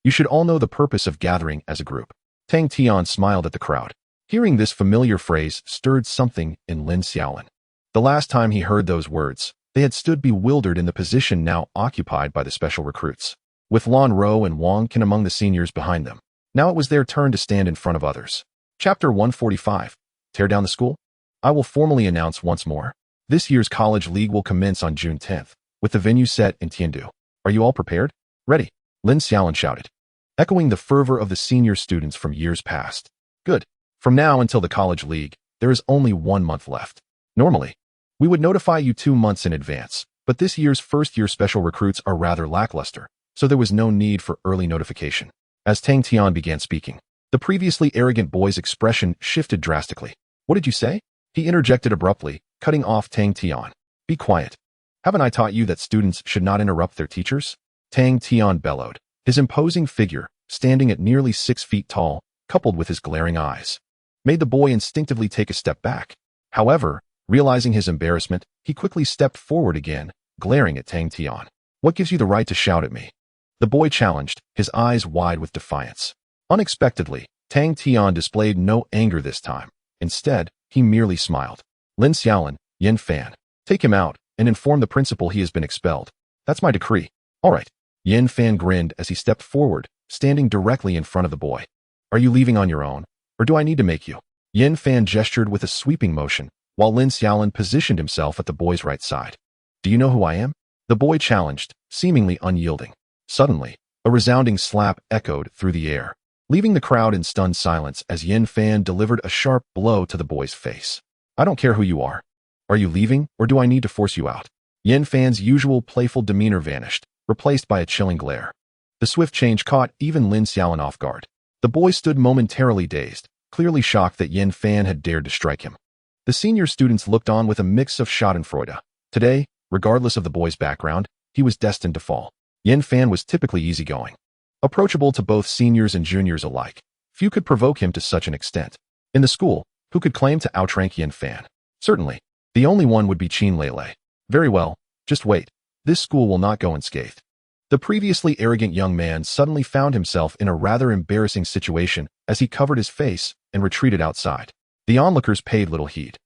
Speaker 1: You should all know the purpose of gathering as a group. Tang Tian smiled at the crowd. Hearing this familiar phrase stirred something in Lin Xiaolin. The last time he heard those words, they had stood bewildered in the position now occupied by the special recruits, with Lan Ro and Wang Qin among the seniors behind them. Now it was their turn to stand in front of others. Chapter 145. Tear down the school? I will formally announce once more. This year's college league will commence on June 10th, with the venue set in Tiandu. Are you all prepared? Ready, Lin Xiaolin shouted, echoing the fervor of the senior students from years past. Good. From now until the college league, there is only 1 month left. Normally, we would notify you 2 months in advance, but this year's first-year special recruits are rather lackluster, so there was no need for early notification. As Tang Tian began speaking, the previously arrogant boy's expression shifted drastically. What did you say? He interjected abruptly, cutting off Tang Tian. Be quiet. Haven't I taught you that students should not interrupt their teachers? Tang Tian bellowed, his imposing figure, standing at nearly 6 feet tall, coupled with his glaring eyes, made the boy instinctively take a step back. However, realizing his embarrassment, he quickly stepped forward again, glaring at Tang Tian. What gives you the right to shout at me? The boy challenged, his eyes wide with defiance. Unexpectedly, Tang Tian displayed no anger this time. Instead, he merely smiled. Lin Xiaolin, Yanfan, take him out and inform the principal he has been expelled. That's my decree. All right. Yanfan grinned as he stepped forward, standing directly in front of the boy. Are you leaving on your own, or do I need to make you? Yanfan gestured with a sweeping motion, while Lin Xiaolin positioned himself at the boy's right side. Do you know who I am? The boy challenged, seemingly unyielding. Suddenly, a resounding slap echoed through the air, leaving the crowd in stunned silence as Yanfan delivered a sharp blow to the boy's face. I don't care who you are. Are you leaving, or do I need to force you out? Yanfan's usual playful demeanor vanished, replaced by a chilling glare. The swift change caught even Lin Xiaolin off guard. The boy stood momentarily dazed, clearly shocked that Yanfan had dared to strike him. The senior students looked on with a mix of schadenfreude. Today, regardless of the boy's background, he was destined to fall. Yanfan was typically easygoing, approachable to both seniors and juniors alike. Few could provoke him to such an extent. In the school, who could claim to outrank Yanfan? Certainly, the only one would be Qin Lele. Very well, just wait. This school will not go unscathed. The previously arrogant young man suddenly found himself in a rather embarrassing situation as he covered his face and retreated outside. The onlookers paid little heed.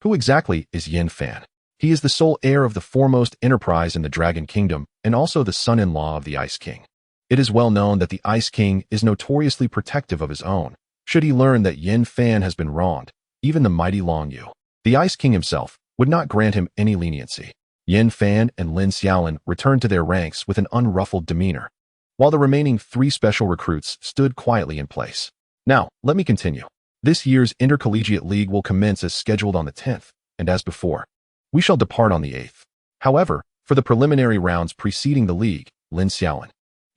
Speaker 1: Who exactly is Yanfan? He is the sole heir of the foremost enterprise in the Dragon Kingdom and also the son-in-law of the Ice King. It is well known that the Ice King is notoriously protective of his own. Should he learn that Yanfan has been wronged, even the mighty Long Yu, the Ice King himself, would not grant him any leniency. Yanfan and Lin Xiaolin returned to their ranks with an unruffled demeanor, while the remaining 3 special recruits stood quietly in place. Now, let me continue. This year's intercollegiate league will commence as scheduled on the 10th, and as before, we shall depart on the 8th. However, for the preliminary rounds preceding the league, Lin Xiaolin,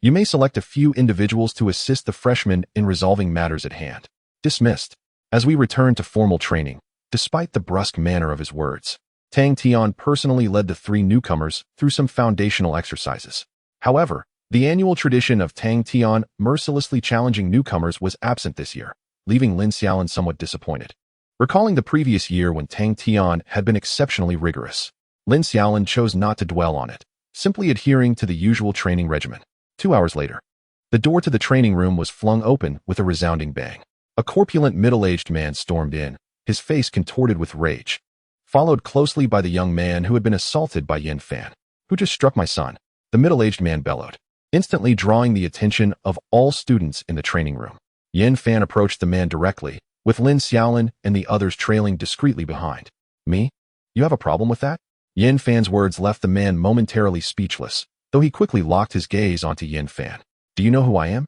Speaker 1: you may select a few individuals to assist the freshmen in resolving matters at hand. Dismissed. As we return to formal training, despite the brusque manner of his words, Tang Tian personally led the 3 newcomers through some foundational exercises. However, the annual tradition of Tang Tian mercilessly challenging newcomers was absent this year, leaving Lin Xiaolin somewhat disappointed. Recalling the previous year when Tang Tian had been exceptionally rigorous, Lin Xiaolin chose not to dwell on it, simply adhering to the usual training regimen. 2 hours later, the door to the training room was flung open with a resounding bang. A corpulent middle-aged man stormed in, his face contorted with rage, followed closely by the young man who had been assaulted by Yanfan. Who just struck my son? The middle-aged man bellowed, instantly drawing the attention of all students in the training room. Yin Fan approached the man directly, with Lin Xiaolin and the others trailing discreetly behind. Me? You have a problem with that? Yin Fan's words left the man momentarily speechless, though he quickly locked his gaze onto Yin Fan. Do you know who I am?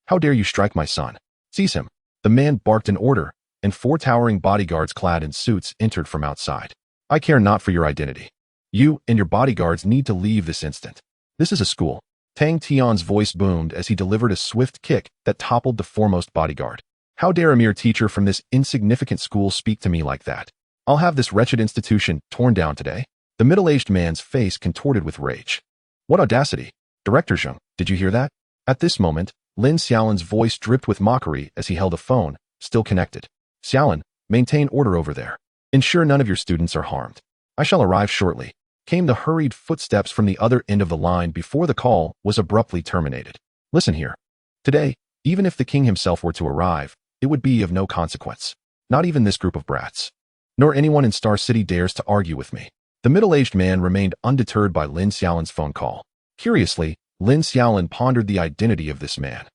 Speaker 1: How dare you strike my son? Seize him. The man barked an order, and 4 towering bodyguards clad in suits entered from outside. I care not for your identity. You and your bodyguards need to leave this instant. This is a school. Tang Tian's voice boomed as he delivered a swift kick that toppled the foremost bodyguard. How dare a mere teacher from this insignificant school speak to me like that? I'll have this wretched institution torn down today. The middle-aged man's face contorted with rage. What audacity! Director Zheng, did you hear that? At this moment, Lin Xiaolin's voice dripped with mockery as he held a phone, still connected. Xiaolin, maintain order over there. Ensure none of your students are harmed. I shall arrive shortly. Came the hurried footsteps from the other end of the line before the call was abruptly terminated. Listen here. Today, even if the king himself were to arrive, it would be of no consequence. Not even this group of brats. Nor anyone in Star City dares to argue with me. The middle-aged man remained undeterred by Lin Xiaolin's phone call. Curiously, Lin Xiaolin pondered the identity of this man.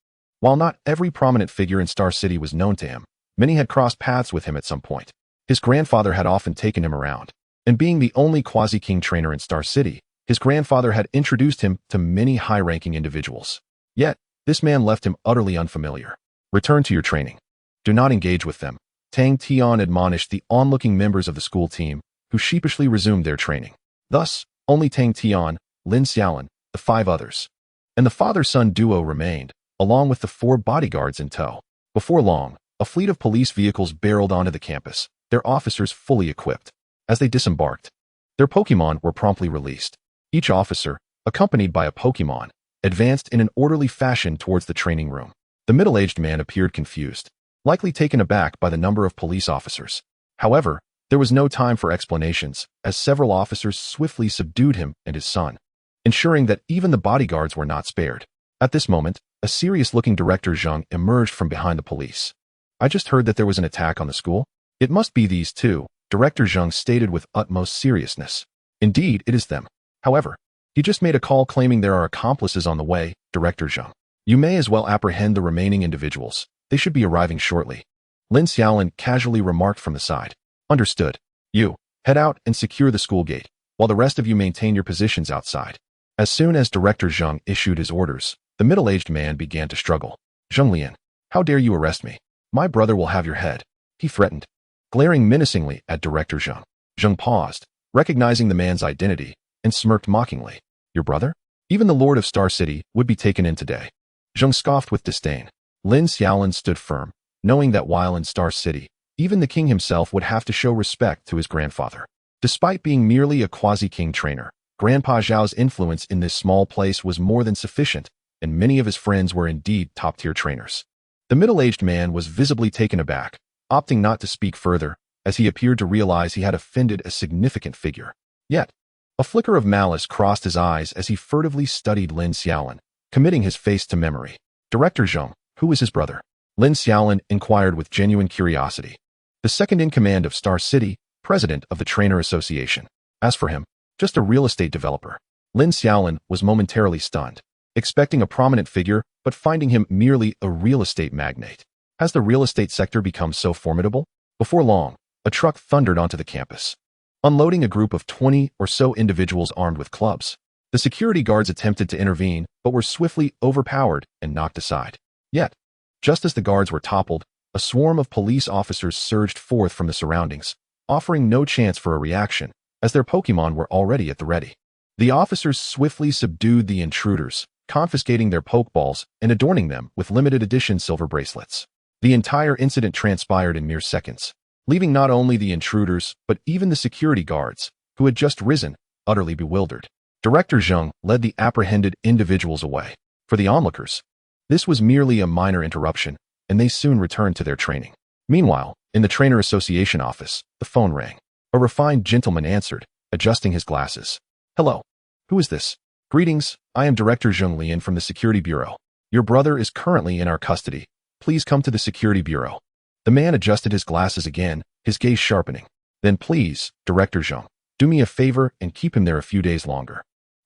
Speaker 1: While not every prominent figure in Star City was known to him, many had crossed paths with him at some point. His grandfather had often taken him around. And being the only quasi-king trainer in Star City, his grandfather had introduced him to many high-ranking individuals. Yet, this man left him utterly unfamiliar. Return to your training. Do not engage with them. Tang Tian admonished the onlooking members of the school team, who sheepishly resumed their training. Thus, only Tang Tian, Lin Xiaolin, the 5 others, and the father-son duo remained, along with the 4 bodyguards in tow. Before long, a fleet of police vehicles barreled onto the campus, their officers fully equipped. As they disembarked, their Pokémon were promptly released. Each officer, accompanied by a Pokémon, advanced in an orderly fashion towards the training room. The middle-aged man appeared confused, likely taken aback by the number of police officers. However, there was no time for explanations, as several officers swiftly subdued him and his son, ensuring that even the bodyguards were not spared. At this moment, a serious-looking Director Zheng emerged from behind the police. I just heard that there was an attack on the school. It must be these 2. Director Zheng stated with utmost seriousness. Indeed, it is them. However, he just made a call claiming there are accomplices on the way, Director Zheng. You may as well apprehend the remaining individuals. They should be arriving shortly. Lin Xiaolin casually remarked from the side. Understood. You, head out and secure the school gate, while the rest of you maintain your positions outside. As soon as Director Zheng issued his orders, the middle-aged man began to struggle. Zheng Lian, how dare you arrest me? My brother will have your head, he threatened. Glaring menacingly at Director Zheng. Zheng paused, recognizing the man's identity, and smirked mockingly. Your brother? Even the Lord of Star City would be taken in today. Zheng scoffed with disdain. Lin Xiaolin stood firm, knowing that while in Star City, even the king himself would have to show respect to his grandfather. Despite being merely a quasi-king trainer, Grandpa Zhao's influence in this small place was more than sufficient, and many of his friends were indeed top-tier trainers. The middle-aged man was visibly taken aback, opting not to speak further, as he appeared to realize he had offended a significant figure. Yet, a flicker of malice crossed his eyes as he furtively studied Lin Xiaolin, committing his face to memory. Director Zheng, who is his brother? Lin Xiaolin inquired with genuine curiosity. The second-in-command of Star City, president of the Trainer Association. As for him, just a real estate developer. Lin Xiaolin was momentarily stunned, expecting a prominent figure, but finding him merely a real estate magnate. Has the real estate sector become so formidable? Before long, a truck thundered onto the campus, unloading a group of 20 or so individuals armed with clubs. The security guards attempted to intervene, but were swiftly overpowered and knocked aside. Yet, just as the guards were toppled, a swarm of police officers surged forth from the surroundings, offering no chance for a reaction, as their Pokémon were already at the ready. The officers swiftly subdued the intruders, confiscating their Pokeballs and adorning them with limited-edition silver bracelets. The entire incident transpired in mere seconds, leaving not only the intruders, but even the security guards, who had just risen, utterly bewildered. Director Zheng led the apprehended individuals away. For the onlookers, this was merely a minor interruption, and they soon returned to their training. Meanwhile, in the Trainer Association office, the phone rang. A refined gentleman answered, adjusting his glasses. Hello. Who is this? Greetings, I am Director Zheng Lian from the Security Bureau. Your brother is currently in our custody. Please come to the Security Bureau. The man adjusted his glasses again, his gaze sharpening. Then please, Director Zheng, do me a favor and keep him there a few days longer.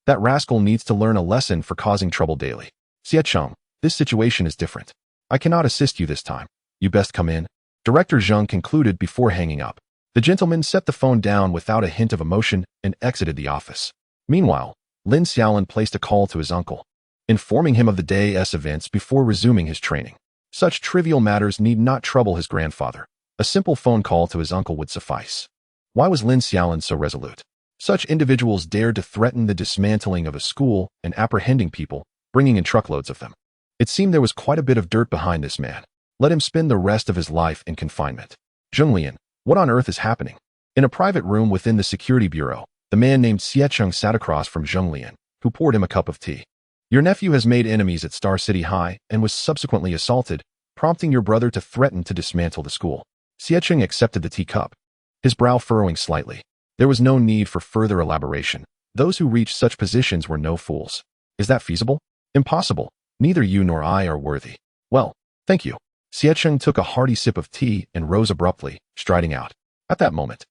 Speaker 1: That rascal needs to learn a lesson for causing trouble daily. Xie Cheng, this situation is different. I cannot assist you this time. You best come in. Director Zheng concluded before hanging up. The gentleman set the phone down without a hint of emotion and exited the office. Meanwhile, Lin Xiaolin placed a call to his uncle, informing him of the day's events before resuming his training. Such trivial matters need not trouble his grandfather. A simple phone call to his uncle would suffice. Why was Lin Xiaolin so resolute? Such individuals dared to threaten the dismantling of a school and apprehending people, bringing in truckloads of them. It seemed there was quite a bit of dirt behind this man. Let him spend the rest of his life in confinement. Zhenglian, what on earth is happening? In a private room within the security bureau, the man named Xiecheng sat across from Zhenglian, who poured him a cup of tea. Your nephew has made enemies at Star City High and was subsequently assaulted, prompting your brother to threaten to dismantle the school. Xiecheng accepted the teacup, his brow furrowing slightly. There was no need for further elaboration. Those who reached such positions were no fools. Is that feasible? Impossible. Neither you nor I are worthy. Well, thank you. Xiecheng took a hearty sip of tea and rose abruptly, striding out. At that moment,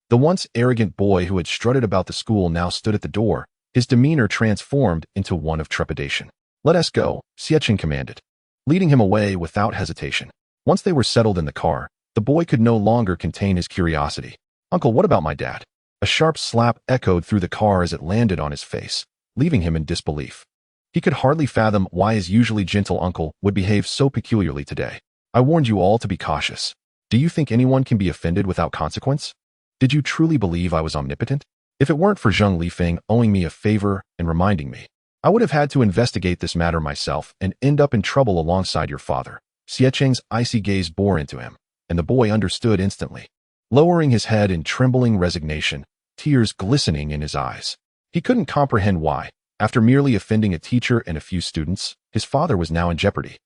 Speaker 1: the once arrogant boy who had strutted about the school now stood at the door, his demeanor transformed into one of trepidation. Let us go, Xiecheng commanded, leading him away without hesitation. Once they were settled in the car, the boy could no longer contain his curiosity. Uncle, what about my dad? A sharp slap echoed through the car as it landed on his face, leaving him in disbelief. He could hardly fathom why his usually gentle uncle would behave so peculiarly today. I warned you all to be cautious. Do you think anyone can be offended without consequence? Did you truly believe I was omnipotent? If it weren't for Zheng Lifeng owing me a favor and reminding me, I would have had to investigate this matter myself and end up in trouble alongside your father. Xiecheng's icy gaze bore into him, and the boy understood instantly. Lowering his head in trembling resignation, tears glistening in his eyes. He couldn't comprehend why, after merely offending a teacher and a few students, his father was now in jeopardy.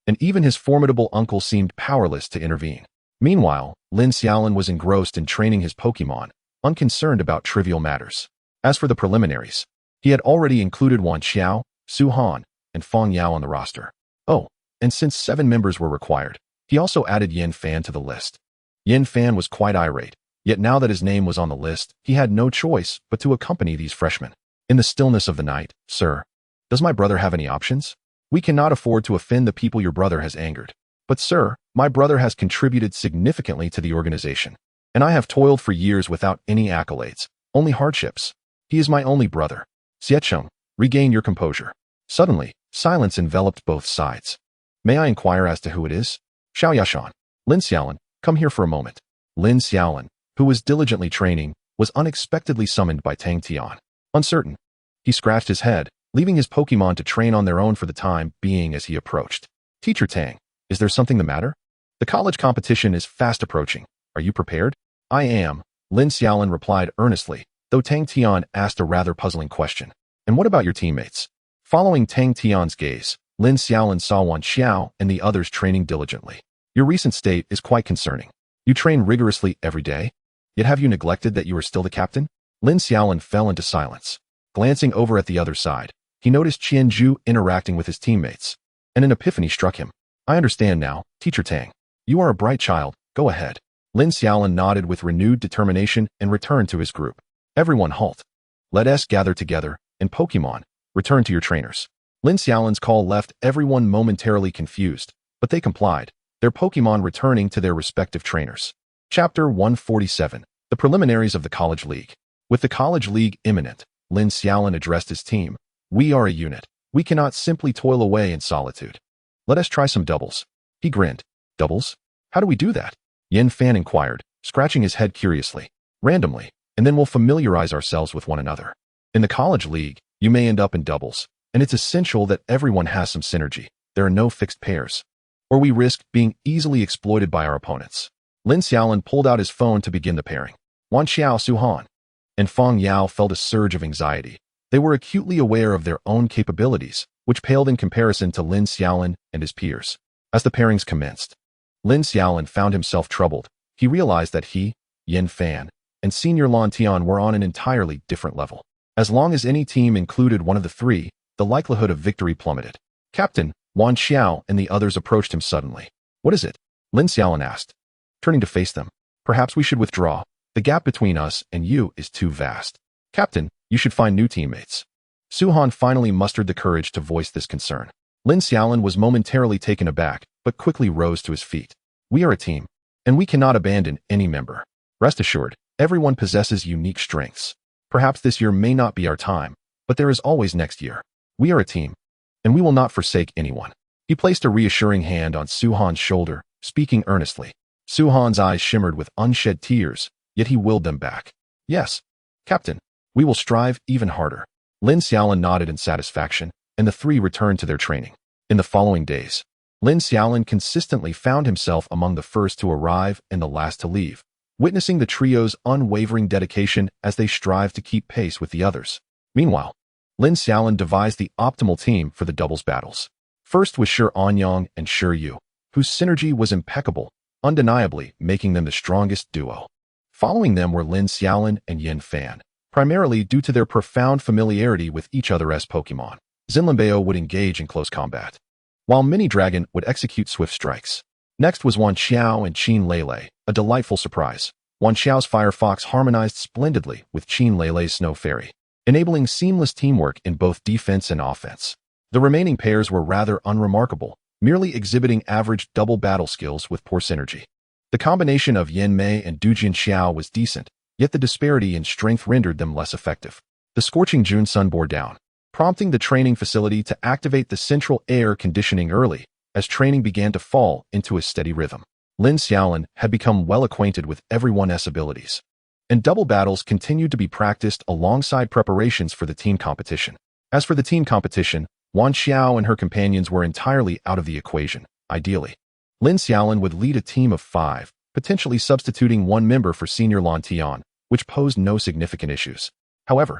Speaker 1: And even his formidable uncle seemed powerless to intervene. Meanwhile, Lin Xiaolin was engrossed in training his Pokémon, unconcerned about trivial matters. As for the preliminaries, he had already included Wan Xiao, Su Han, and Feng Yao on the roster. Oh, and since 7 members were required, he also added Yin Fan to the list. Yin Fan was quite irate, yet now that his name was on the list, he had no choice but to accompany these freshmen. In the stillness of the night, sir, does my brother have any options? We cannot afford to offend the people your brother has angered. But sir, my brother has contributed significantly to the organization, and I have toiled for years without any accolades, only hardships. He is my only brother. Xiecheng, regain your composure. Suddenly, silence enveloped both sides. May I inquire as to who it is? Xiao Yashan. Lin Xiaolin, come here for a moment. Lin Xiaolin, who was diligently training, was unexpectedly summoned by Tang Tian. Uncertain, he scratched his head, leaving his Pokémon to train on their own for the time being as he approached. Teacher Tang, is there something the matter? The college competition is fast approaching. Are you prepared? I am, Lin Xiaolin replied earnestly, though Tang Tian asked a rather puzzling question. And what about your teammates? Following Tang Tian's gaze, Lin Xiaolin saw Wan Xiao and the others training diligently. Your recent state is quite concerning. You train rigorously every day, yet have you neglected that you are still the captain? Lin Xiaolin fell into silence. Glancing over at the other side, he noticed Qian Zhu interacting with his teammates, and an epiphany struck him. I understand now, Teacher Tang. You are a bright child, go ahead. Lin Xiaolin nodded with renewed determination and returned to his group. Everyone halt. Let us gather together, and Pokémon, return to your trainers. Lin Xiaolin's call left everyone momentarily confused, but they complied, their Pokémon returning to their respective trainers. Chapter 147, The Preliminaries of the College League. With the College League imminent, Lin Xiaolin addressed his team. We are a unit. We cannot simply toil away in solitude. Let us try some doubles. He grinned. Doubles? How do we do that? Yin Fan inquired, scratching his head curiously. Randomly, and then we'll familiarize ourselves with one another. In the College League, you may end up in doubles, and it's essential that everyone has some synergy. There are no fixed pairs, or we risk being easily exploited by our opponents. Lin Xiaolin pulled out his phone to begin the pairing. Wan Xiao Su Han and Feng Yao felt a surge of anxiety. They were acutely aware of their own capabilities, which paled in comparison to Lin Xiaolin and his peers. As the pairings commenced, Lin Xiaolin found himself troubled. He realized that he, Yin Fan, and Senior Lan Tian were on an entirely different level. As long as any team included one of the three, the likelihood of victory plummeted. Captain, Wan Xiao and the others approached him suddenly. What is it? Lin Xiaolin asked, turning to face them. Perhaps we should withdraw. The gap between us and you is too vast. Captain, you should find new teammates. Su Han finally mustered the courage to voice this concern. Lin Xiaolin was momentarily taken aback, but quickly rose to his feet. We are a team, and we cannot abandon any member. Rest assured, everyone possesses unique strengths. Perhaps this year may not be our time, but there is always next year. We are a team, and we will not forsake anyone. He placed a reassuring hand on Su-han's shoulder, speaking earnestly. Su-han's eyes shimmered with unshed tears, yet he willed them back. Yes, Captain, we will strive even harder. Lin Xiaolin nodded in satisfaction, and the three returned to their training. In the following days, Lin Xiaolin consistently found himself among the first to arrive and the last to leave, witnessing the trio's unwavering dedication as they strived to keep pace with the others. Meanwhile, Lin Xiaolin devised the optimal team for the doubles battles. First was Shi Anyang and Shi Yu, whose synergy was impeccable, undeniably making them the strongest duo. Following them were Lin Xiaolin and Yin Fan, primarily due to their profound familiarity with each other's Pokémon. Zinlinbeo would engage in close combat, while Mini Dragon would execute swift strikes. Next was Wan Xiao and Qin Lele, a delightful surprise. Wan Xiao's Firefox harmonized splendidly with Qin Lele's Snow Fairy, enabling seamless teamwork in both defense and offense. The remaining pairs were rather unremarkable, merely exhibiting average double battle skills with poor synergy. The combination of Yin Mei and Dujin Xiao was decent, yet the disparity in strength rendered them less effective. The scorching June sun bore down, prompting the training facility to activate the central air conditioning early, as training began to fall into a steady rhythm. Lin Xiaolin had become well acquainted with everyone's abilities, and double battles continued to be practiced alongside preparations for the team competition. As for the team competition, Wan Xiao and her companions were entirely out of the equation. Ideally, Lin Xiaolin would lead a team of 5, potentially substituting one member for Senior Lan Tian, which posed no significant issues. However,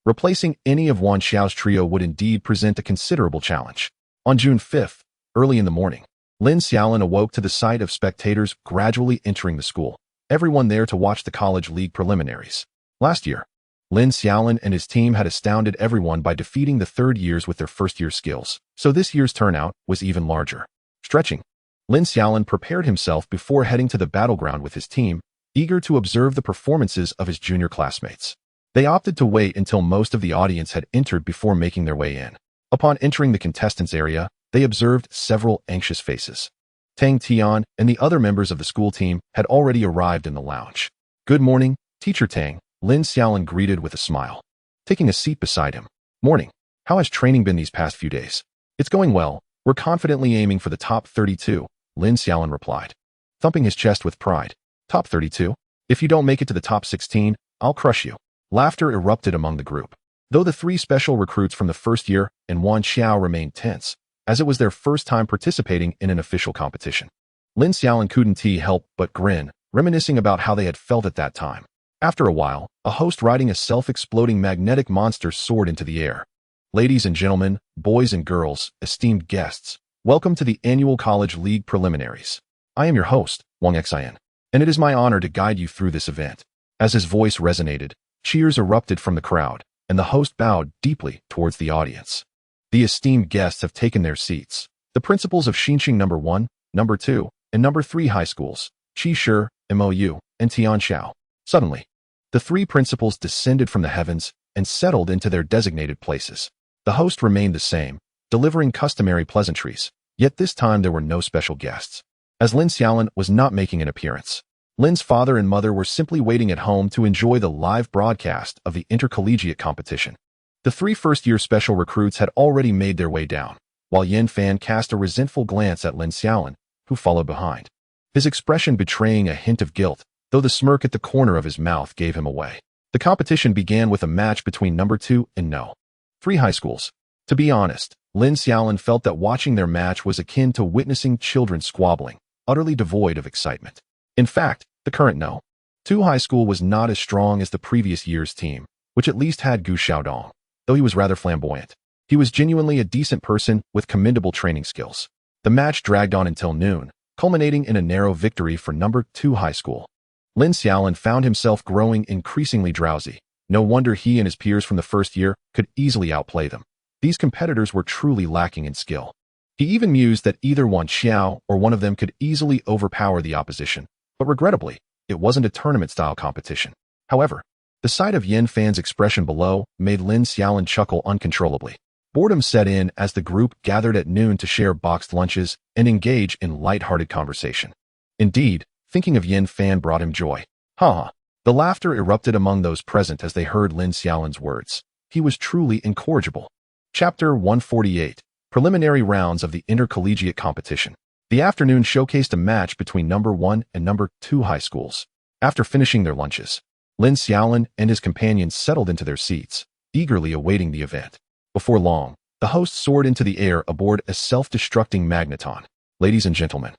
Speaker 1: replacing any of Wan Xiao's trio would indeed present a considerable challenge. On June 5th, early in the morning, Lin Xiaolin awoke to the sight of spectators gradually entering the school, everyone there to watch the college league preliminaries. Last year, Lin Xiaolin and his team had astounded everyone by defeating the third years with their first-year skills, so this year's turnout was even larger. Stretching, Lin Xiaolin prepared himself before heading to the battleground with his team, eager to observe the performances of his junior classmates. They opted to wait until most of the audience had entered before making their way in. Upon entering the contestants' area, they observed several anxious faces. Tang Tian and the other members of the school team had already arrived in the lounge. "Good morning, Teacher Tang," Lin Xiaolin greeted with a smile, taking a seat beside him. "Morning. How has training been these past few days?" "It's going well. We're confidently aiming for the top 32, Lin Xiaolin replied, thumping his chest with pride. "Top 32? If you don't make it to the top 16, I'll crush you." Laughter erupted among the group, though the 3 special recruits from the first year and Wan Xiao remained tense, as it was their first time participating in an official competition. Lin Xiaolin couldn't help but grin, reminiscing about how they had felt at that time. After a while, a host riding a self-exploding magnetic monster soared into the air. "Ladies and gentlemen, boys and girls, esteemed guests, welcome to the annual College League preliminaries. I am your host, Wang Xian, and it is my honor to guide you through this event." As his voice resonated, cheers erupted from the crowd, and the host bowed deeply towards the audience. The esteemed guests have taken their seats. The principals of Xinqing No. 1, No. 2, and No. 3 high schools, Qi Shi, Mou, and Tianxiao. Suddenly, the 3 principals descended from the heavens and settled into their designated places. The host remained the same, delivering customary pleasantries, yet this time there were no special guests. As Lin Xiaolin was not making an appearance, Lin's father and mother were simply waiting at home to enjoy the live broadcast of the intercollegiate competition. The 3 first-year special recruits had already made their way down, while Yin Fan cast a resentful glance at Lin Xiaolin, who followed behind, his expression betraying a hint of guilt, though the smirk at the corner of his mouth gave him away. The competition began with a match between No. 2 and No. 3 high schools. To be honest, Lin Xiaolin felt that watching their match was akin to witnessing children squabbling, utterly devoid of excitement. In fact, the current No. 2 high school was not as strong as the previous year's team, which at least had Gu Xiaodong, though he was rather flamboyant. He was genuinely a decent person with commendable training skills. The match dragged on until noon, culminating in a narrow victory for No. 2 high school. Lin Xiaolin found himself growing increasingly drowsy. No wonder he and his peers from the first year could easily outplay them. These competitors were truly lacking in skill. He even mused that either Wan Xiao or one of them could easily overpower the opposition, but regrettably, it wasn't a tournament-style competition. However, the sight of Yin Fan's expression below made Lin Xiaolin chuckle uncontrollably. Boredom set in as the group gathered at noon to share boxed lunches and engage in light-hearted conversation. Indeed, thinking of Yin Fan brought him joy. Ha! The laughter erupted among those present as they heard Lin Xiaolin's words. He was truly incorrigible. Chapter 148. Preliminary rounds of the intercollegiate competition. The afternoon showcased a match between number 1 and number 2 high schools. After finishing their lunches, Lin Xiaolin and his companions settled into their seats, eagerly awaiting the event. Before long, the host soared into the air aboard a self-destructing magneton. Ladies and gentlemen,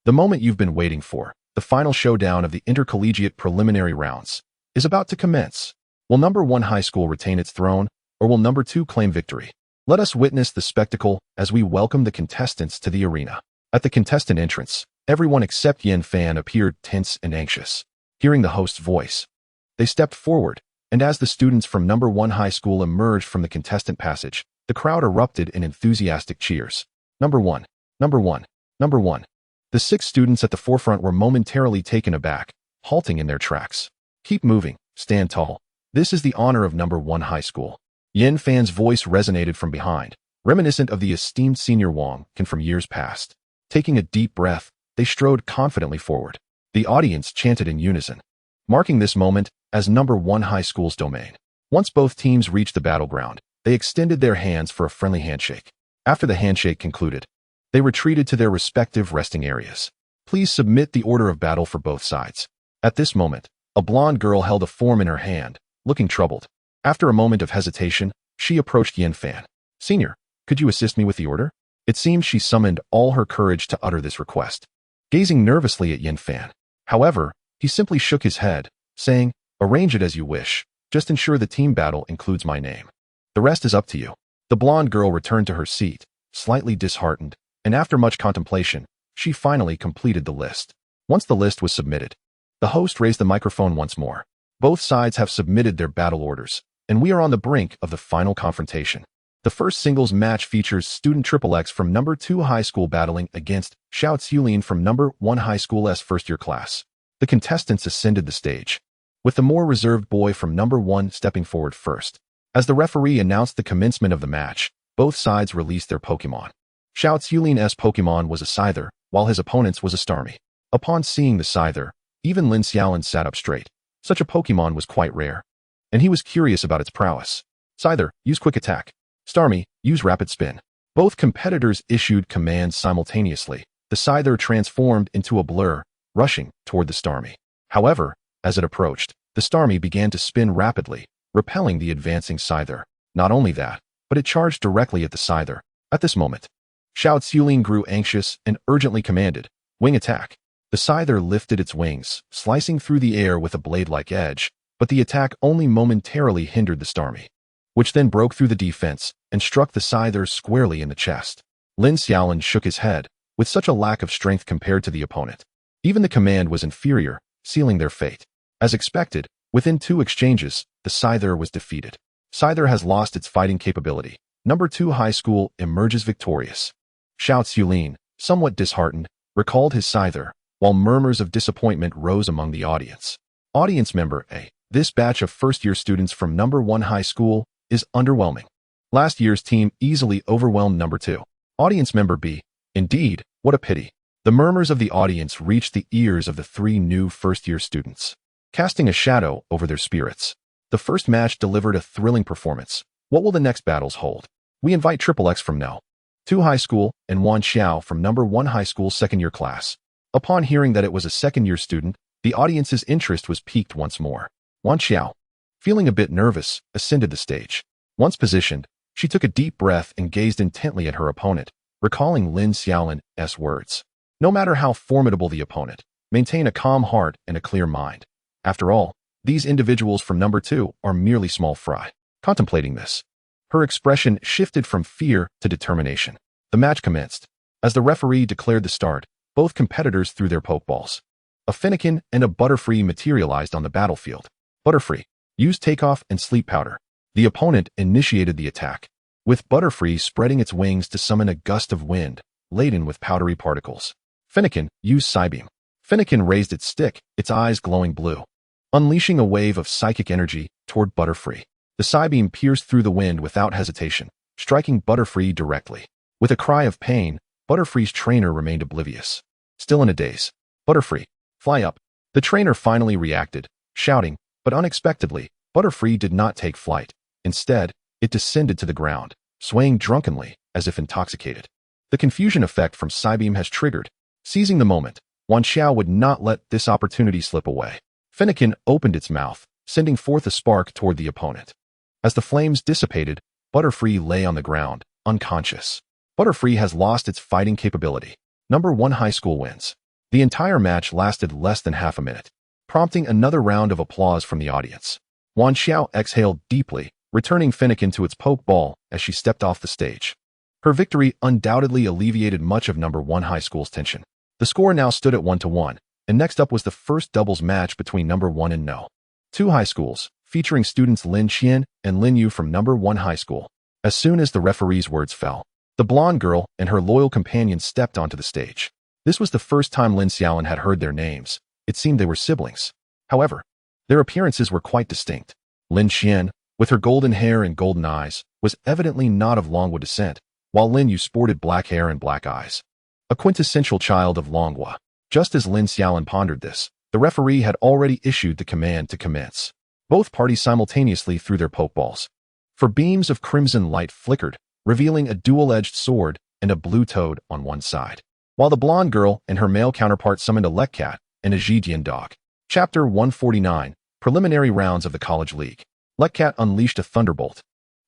Speaker 1: the moment you've been waiting for, the final showdown of the intercollegiate preliminary rounds, is about to commence. Will number 1 high school retain its throne, or will number 2 claim victory? Let us witness the spectacle as we welcome the contestants to the arena. At the contestant entrance, everyone except Yin Fan appeared tense and anxious. Hearing the host's voice, they stepped forward, and as the students from number 1 high school emerged from the contestant passage, the crowd erupted in enthusiastic cheers. Number 1, number 1, number 1. The 6 students at the forefront were momentarily taken aback, halting in their tracks. Keep moving, stand tall. This is the honor of number 1 high school. Yin Fan's voice resonated from behind, reminiscent of the esteemed senior Wang Can from years past. Taking a deep breath, they strode confidently forward. The audience chanted in unison, marking this moment as number 1 high school's domain. Once both teams reached the battleground, they extended their hands for a friendly handshake. After the handshake concluded, they retreated to their respective resting areas. Please submit the order of battle for both sides. At this moment, a blonde girl held a form in her hand, looking troubled. After a moment of hesitation, she approached Yin Fan. Senior, could you assist me with the order? It seemed she summoned all her courage to utter this request. Gazing nervously at Yin Fan, however, he simply shook his head, saying, arrange it as you wish. Just ensure the team battle includes my name. The rest is up to you. The blonde girl returned to her seat, slightly disheartened, and after much contemplation, she finally completed the list. Once the list was submitted, the host raised the microphone once more. Both sides have submitted their battle orders, and we are on the brink of the final confrontation. The first singles match features student XXX from number 2 high school battling against Xiaolin from number 1 high school's first-year class. The contestants ascended the stage, with the more reserved boy from number 1 stepping forward first. As the referee announced the commencement of the match, both sides released their Pokémon. Xiaolin's Pokémon was a Scyther, while his opponent's was a Starmie. Upon seeing the Scyther, even Lin Xiaolin sat up straight. Such a Pokémon was quite rare, and he was curious about its prowess. Scyther, use Quick Attack. Starmie, use Rapid Spin. Both competitors issued commands simultaneously. The Scyther transformed into a blur, rushing toward the Starmie. However, as it approached, the Starmie began to spin rapidly, repelling the advancing Scyther. Not only that, but it charged directly at the Scyther. At this moment, Xiaolin grew anxious and urgently commanded, Wing Attack. The Scyther lifted its wings, slicing through the air with a blade-like edge, but the attack only momentarily hindered the Starmie, which then broke through the defense and struck the Scyther squarely in the chest. Lin Xiaolin shook his head, with such a lack of strength compared to the opponent. Even the command was inferior, sealing their fate. As expected, within 2 exchanges, the Scyther was defeated. Scyther has lost its fighting capability. Number 2 high school emerges victorious. Xiaolin, somewhat disheartened, recalled his Scyther, while murmurs of disappointment rose among the audience. Audience member A. This batch of first-year students from number 1 high school is underwhelming. Last year's team easily overwhelmed number 2. Audience member B. Indeed, what a pity. The murmurs of the audience reached the ears of the 3 new first-year students, casting a shadow over their spirits. The first match delivered a thrilling performance. What will the next battles hold? We invite XXX from No. 2 high school and Wan Xiao from number 1 high school second-year class. Upon hearing that it was a second-year student, the audience's interest was piqued once more. Wan Xiao, feeling a bit nervous, ascended the stage. Once positioned, she took a deep breath and gazed intently at her opponent, recalling Lin Xiaolin's words. No matter how formidable the opponent, maintain a calm heart and a clear mind. After all, these individuals from number 2 are merely small fry. Contemplating this, her expression shifted from fear to determination. The match commenced. As the referee declared the start, both competitors threw their Pokeballs. A Fennekin and a Butterfree materialized on the battlefield. Butterfree, use Takeoff and Sleep Powder. The opponent initiated the attack, with Butterfree spreading its wings to summon a gust of wind, laden with powdery particles. Fennekin, use Psybeam. Fennekin raised its stick, its eyes glowing blue, unleashing a wave of psychic energy toward Butterfree. The Psybeam pierced through the wind without hesitation, striking Butterfree directly. With a cry of pain, Butterfree's trainer remained oblivious. Still in a daze. Butterfree, fly up. The trainer finally reacted, shouting, but unexpectedly, Butterfree did not take flight. Instead, it descended to the ground, swaying drunkenly, as if intoxicated. The confusion effect from Psybeam has triggered. Seizing the moment, Wan Xiao would not let this opportunity slip away. Fennekin opened its mouth, sending forth a spark toward the opponent. As the flames dissipated, Butterfree lay on the ground, unconscious. Butterfree has lost its fighting capability. Number 1 high school wins. The entire match lasted less than half a minute, prompting another round of applause from the audience. Wan Xiao exhaled deeply, returning Fennekin to its poke ball as she stepped off the stage. Her victory undoubtedly alleviated much of number 1 high school's tension. The score now stood at 1-1, and next up was the first doubles match between number 1 and No. 2 high schools, featuring students Lin Xian and Lin Yu from number 1 high school. As soon as the referee's words fell, the blonde girl and her loyal companion stepped onto the stage. This was the first time Lin Xiaolin had heard their names. It seemed they were siblings. However, their appearances were quite distinct. Lin Xian, with her golden hair and golden eyes, was evidently not of Longhua descent, while Lin Yu sported black hair and black eyes. A quintessential child of Longhua. Just as Lin Xiaolin pondered this, the referee had already issued the command to commence. Both parties simultaneously threw their pokeballs. For beams of crimson light flickered, revealing a dual-edged sword and a blue toad on one side, while the blonde girl and her male counterpart summoned a Lekcat and a Zhidian dog. Chapter 149, Preliminary Rounds of the College League. Lekcat unleashed a thunderbolt.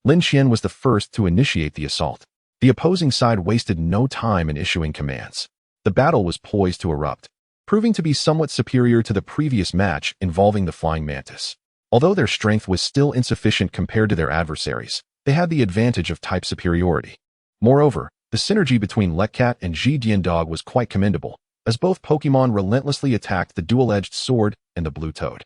Speaker 1: Lin Xian was the first to initiate the assault. The opposing side wasted no time in issuing commands. The battle was poised to erupt, proving to be somewhat superior to the previous match involving the Flying Mantis. Although their strength was still insufficient compared to their adversaries, they had the advantage of type superiority. Moreover, the synergy between Lekcat and Zhidian dog was quite commendable, as both Pokémon relentlessly attacked the dual-edged sword and the blue toad,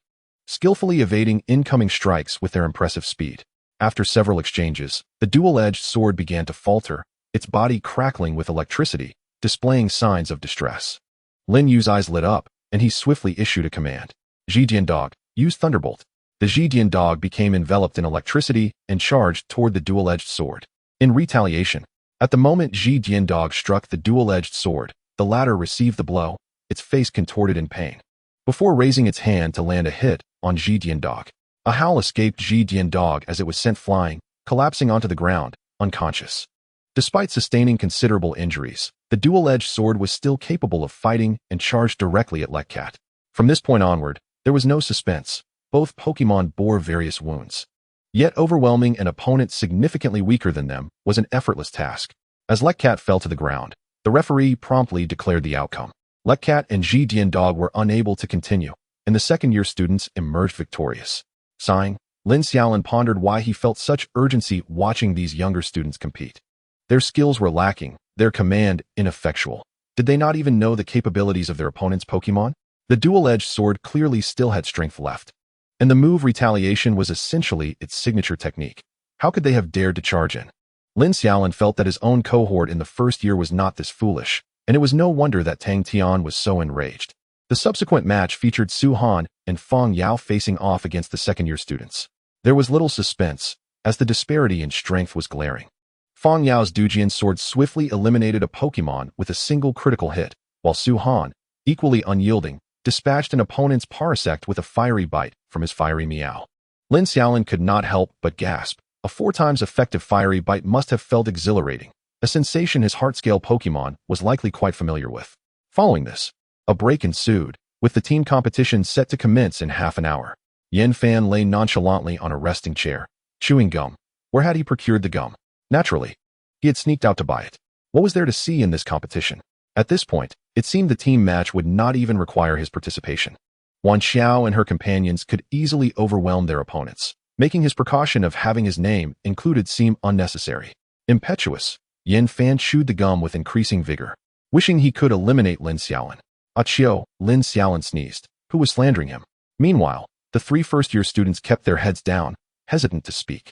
Speaker 1: skillfully evading incoming strikes with their impressive speed. After several exchanges, the dual-edged sword began to falter, its body crackling with electricity, displaying signs of distress. Lin Yu's eyes lit up, and he swiftly issued a command. Zhidian dog, use Thunderbolt. The Zhidian dog became enveloped in electricity and charged toward the dual-edged sword. In retaliation, at the moment Zhidian dog struck the dual-edged sword, the latter received the blow, its face contorted in pain. Before raising its hand to land a hit on Zhidian dog, a howl escaped Zhidian dog as it was sent flying, collapsing onto the ground, unconscious. Despite sustaining considerable injuries, the dual-edged sword was still capable of fighting and charged directly at Lekcat. From this point onward, there was no suspense. Both Pokémon bore various wounds. Yet overwhelming an opponent significantly weaker than them was an effortless task. As Lekcat fell to the ground, the referee promptly declared the outcome. Lekcat and Zhidian dog were unable to continue, and the second-year students emerged victorious. Sighing, Lin Xiaolin pondered why he felt such urgency watching these younger students compete. Their skills were lacking, their command ineffectual. Did they not even know the capabilities of their opponent's Pokémon? The dual-edged sword clearly still had strength left, and the move retaliation was essentially its signature technique. How could they have dared to charge in? Lin Xiaolin felt that his own cohort in the first year was not this foolish, and it was no wonder that Tang Tian was so enraged. The subsequent match featured Su Han and Feng Yao facing off against the second-year students. There was little suspense, as the disparity in strength was glaring. Feng Yao's Dujian sword swiftly eliminated a Pokémon with a single critical hit, while Su Han, equally unyielding, dispatched an opponent's Parasect with a fiery bite from his fiery meow. Lin Xiaolin could not help but gasp. A 4 times effective fiery bite must have felt exhilarating, a sensation his heart-scale Pokémon was likely quite familiar with. Following this, a break ensued, with the team competition set to commence in half an hour. Yan Fan lay nonchalantly on a resting chair, chewing gum. Where had he procured the gum? Naturally, he had sneaked out to buy it. What was there to see in this competition? At this point, it seemed the team match would not even require his participation. Wan Xiao and her companions could easily overwhelm their opponents, making his precaution of having his name included seem unnecessary. Impetuous, Yan Fan chewed the gum with increasing vigor, wishing he could eliminate Lin Xiaolin. Achio, Lin Xiaolin sneezed. Who was slandering him? Meanwhile, the 3 first-year students kept their heads down, hesitant to speak.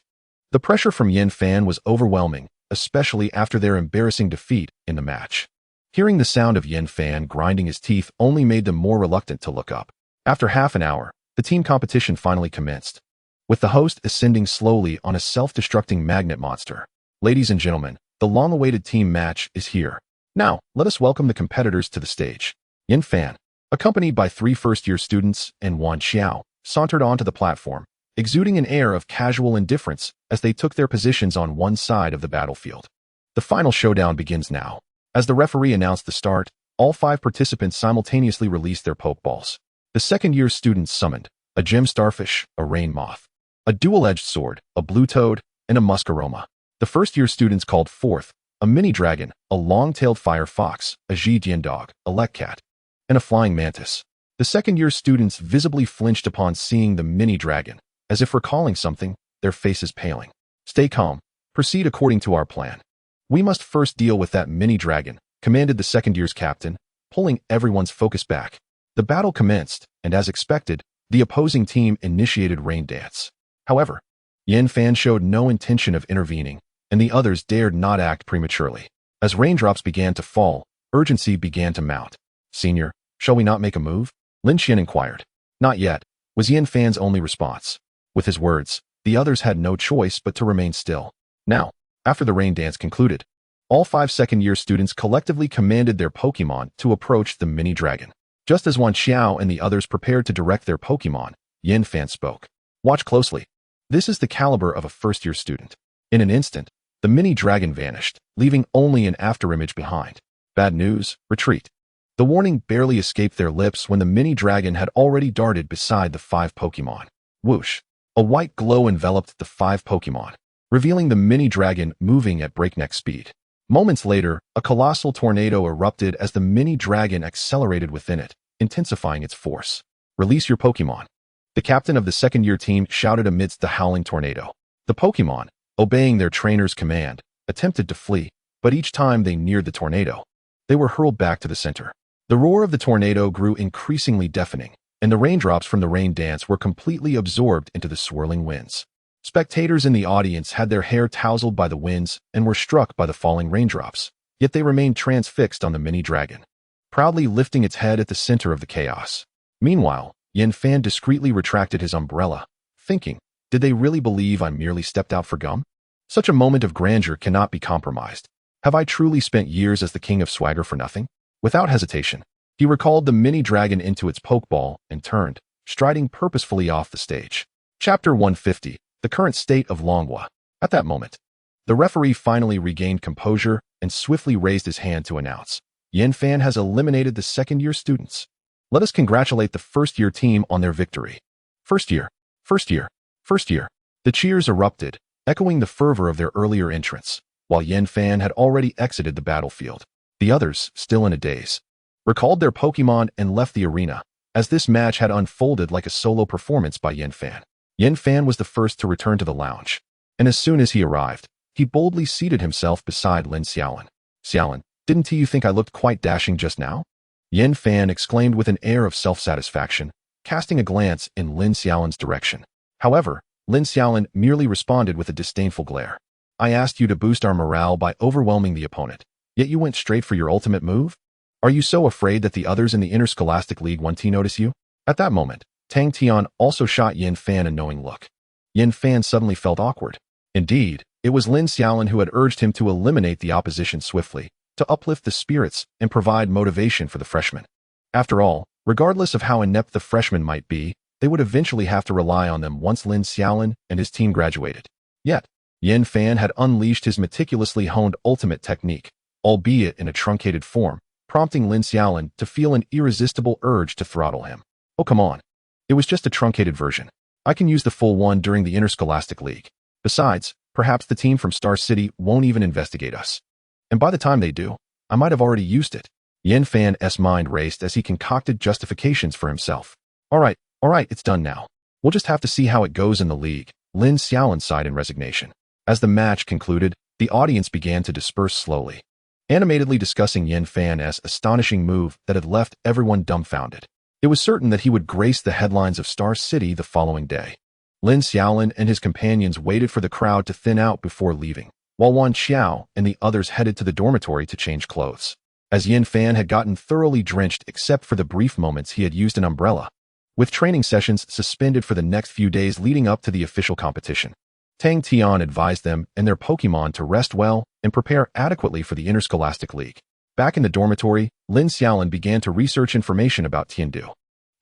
Speaker 1: The pressure from Yan Fan was overwhelming, especially after their embarrassing defeat in the match. Hearing the sound of Yan Fan grinding his teeth only made them more reluctant to look up. After half an hour, the team competition finally commenced, with the host ascending slowly on a self-destructing magnet monster. Ladies and gentlemen, the long-awaited team match is here. Now, let us welcome the competitors to the stage. Yin Fan, accompanied by 3 first-year students, and Wan Xiao, sauntered onto the platform, exuding an air of casual indifference as they took their positions on one side of the battlefield. The final showdown begins now. As the referee announced the start, all 5 participants simultaneously released their Pokeballs. The second-year students summoned a gem starfish, a rain moth, a dual-edged sword, a blue toad, and a muscaroma. The first-year students called forth a mini dragon, a long-tailed fire fox, a Zhidian dog, a lekcat, and a flying mantis. The second-year students visibly flinched upon seeing the mini dragon, as if recalling something, their faces paling. Stay calm. Proceed according to our plan. We must first deal with that mini dragon, commanded the second year's captain, pulling everyone's focus back. The battle commenced, and as expected, the opposing team initiated rain dance. However, Yin Fan showed no intention of intervening, and the others dared not act prematurely. As raindrops began to fall, urgency began to mount. Senior, shall we not make a move? Lin Xiaolin inquired. Not yet, was Yin Fan's only response. With his words, the others had no choice but to remain still. Now, after the rain dance concluded, all 5 second-year students collectively commanded their Pokémon to approach the mini dragon. Just as Wan Xiao and the others prepared to direct their Pokémon, Yin Fan spoke. Watch closely. This is the caliber of a first-year student. In an instant, the mini dragon vanished, leaving only an afterimage behind. Bad news, retreat. The warning barely escaped their lips when the mini dragon had already darted beside the 5 Pokémon. Whoosh! A white glow enveloped the 5 Pokémon, revealing the mini dragon moving at breakneck speed. Moments later, a colossal tornado erupted as the mini dragon accelerated within it, intensifying its force. Release your Pokémon. The captain of the second-year team shouted amidst the howling tornado. The Pokémon, obeying their trainer's command, attempted to flee, but each time they neared the tornado, they were hurled back to the center. The roar of the tornado grew increasingly deafening, and the raindrops from the rain dance were completely absorbed into the swirling winds. Spectators in the audience had their hair tousled by the winds and were struck by the falling raindrops, yet they remained transfixed on the mini dragon, proudly lifting its head at the center of the chaos. Meanwhile, Yin Fan discreetly retracted his umbrella, thinking, did they really believe I merely stepped out for gum? Such a moment of grandeur cannot be compromised. Have I truly spent years as the king of swagger for nothing? Without hesitation, he recalled the mini dragon into its Pokeball and turned, striding purposefully off the stage. Chapter 150. The current state of Longhua. At that moment, the referee finally regained composure and swiftly raised his hand to announce, Yin Fan has eliminated the second-year students. Let us congratulate the first-year team on their victory. First year, first year, first year. The cheers erupted, echoing the fervor of their earlier entrance, while Yin Fan had already exited the battlefield. The others, still in a daze, recalled their Pokémon and left the arena, as this match had unfolded like a solo performance by Yin Fan. Yin Fan was the first to return to the lounge, and as soon as he arrived, he boldly seated himself beside Lin Xiaolin. Xiaolin, didn't you think I looked quite dashing just now? Yin Fan exclaimed with an air of self-satisfaction, casting a glance in Lin Xiaolin's direction. However, Lin Xiaolin merely responded with a disdainful glare. I asked you to boost our morale by overwhelming the opponent, yet you went straight for your ultimate move? Are you so afraid that the others in the Interscholastic League won't notice you? At that moment, Tang Tian also shot Yin Fan a knowing look. Yin Fan suddenly felt awkward. Indeed, it was Lin Xiaolin who had urged him to eliminate the opposition swiftly, to uplift the spirits and provide motivation for the freshmen. After all, regardless of how inept the freshmen might be, they would eventually have to rely on them once Lin Xiaolin and his team graduated. Yet, Yin Fan had unleashed his meticulously honed ultimate technique, albeit in a truncated form, prompting Lin Xiaolin to feel an irresistible urge to throttle him. Oh, come on. It was just a truncated version. I can use the full one during the Interscholastic League. Besides, perhaps the team from Star City won't even investigate us. And by the time they do, I might have already used it. Yin Fan's mind raced as he concocted justifications for himself. All right, it's done now. We'll just have to see how it goes in the league. Lin Xiaolin sighed in resignation. As the match concluded, the audience began to disperse slowly, animatedly discussing Yin Fan's astonishing move that had left everyone dumbfounded. It was certain that he would grace the headlines of Star City the following day. Lin Xiaolin and his companions waited for the crowd to thin out before leaving, while Wan Xiao and the others headed to the dormitory to change clothes. As Yin Fan had gotten thoroughly drenched except for the brief moments he had used an umbrella, with training sessions suspended for the next few days leading up to the official competition, Tang Tian advised them and their Pokémon to rest well and prepare adequately for the Interscholastic League. Back in the dormitory, Lin Xiaolin began to research information about Tiandu.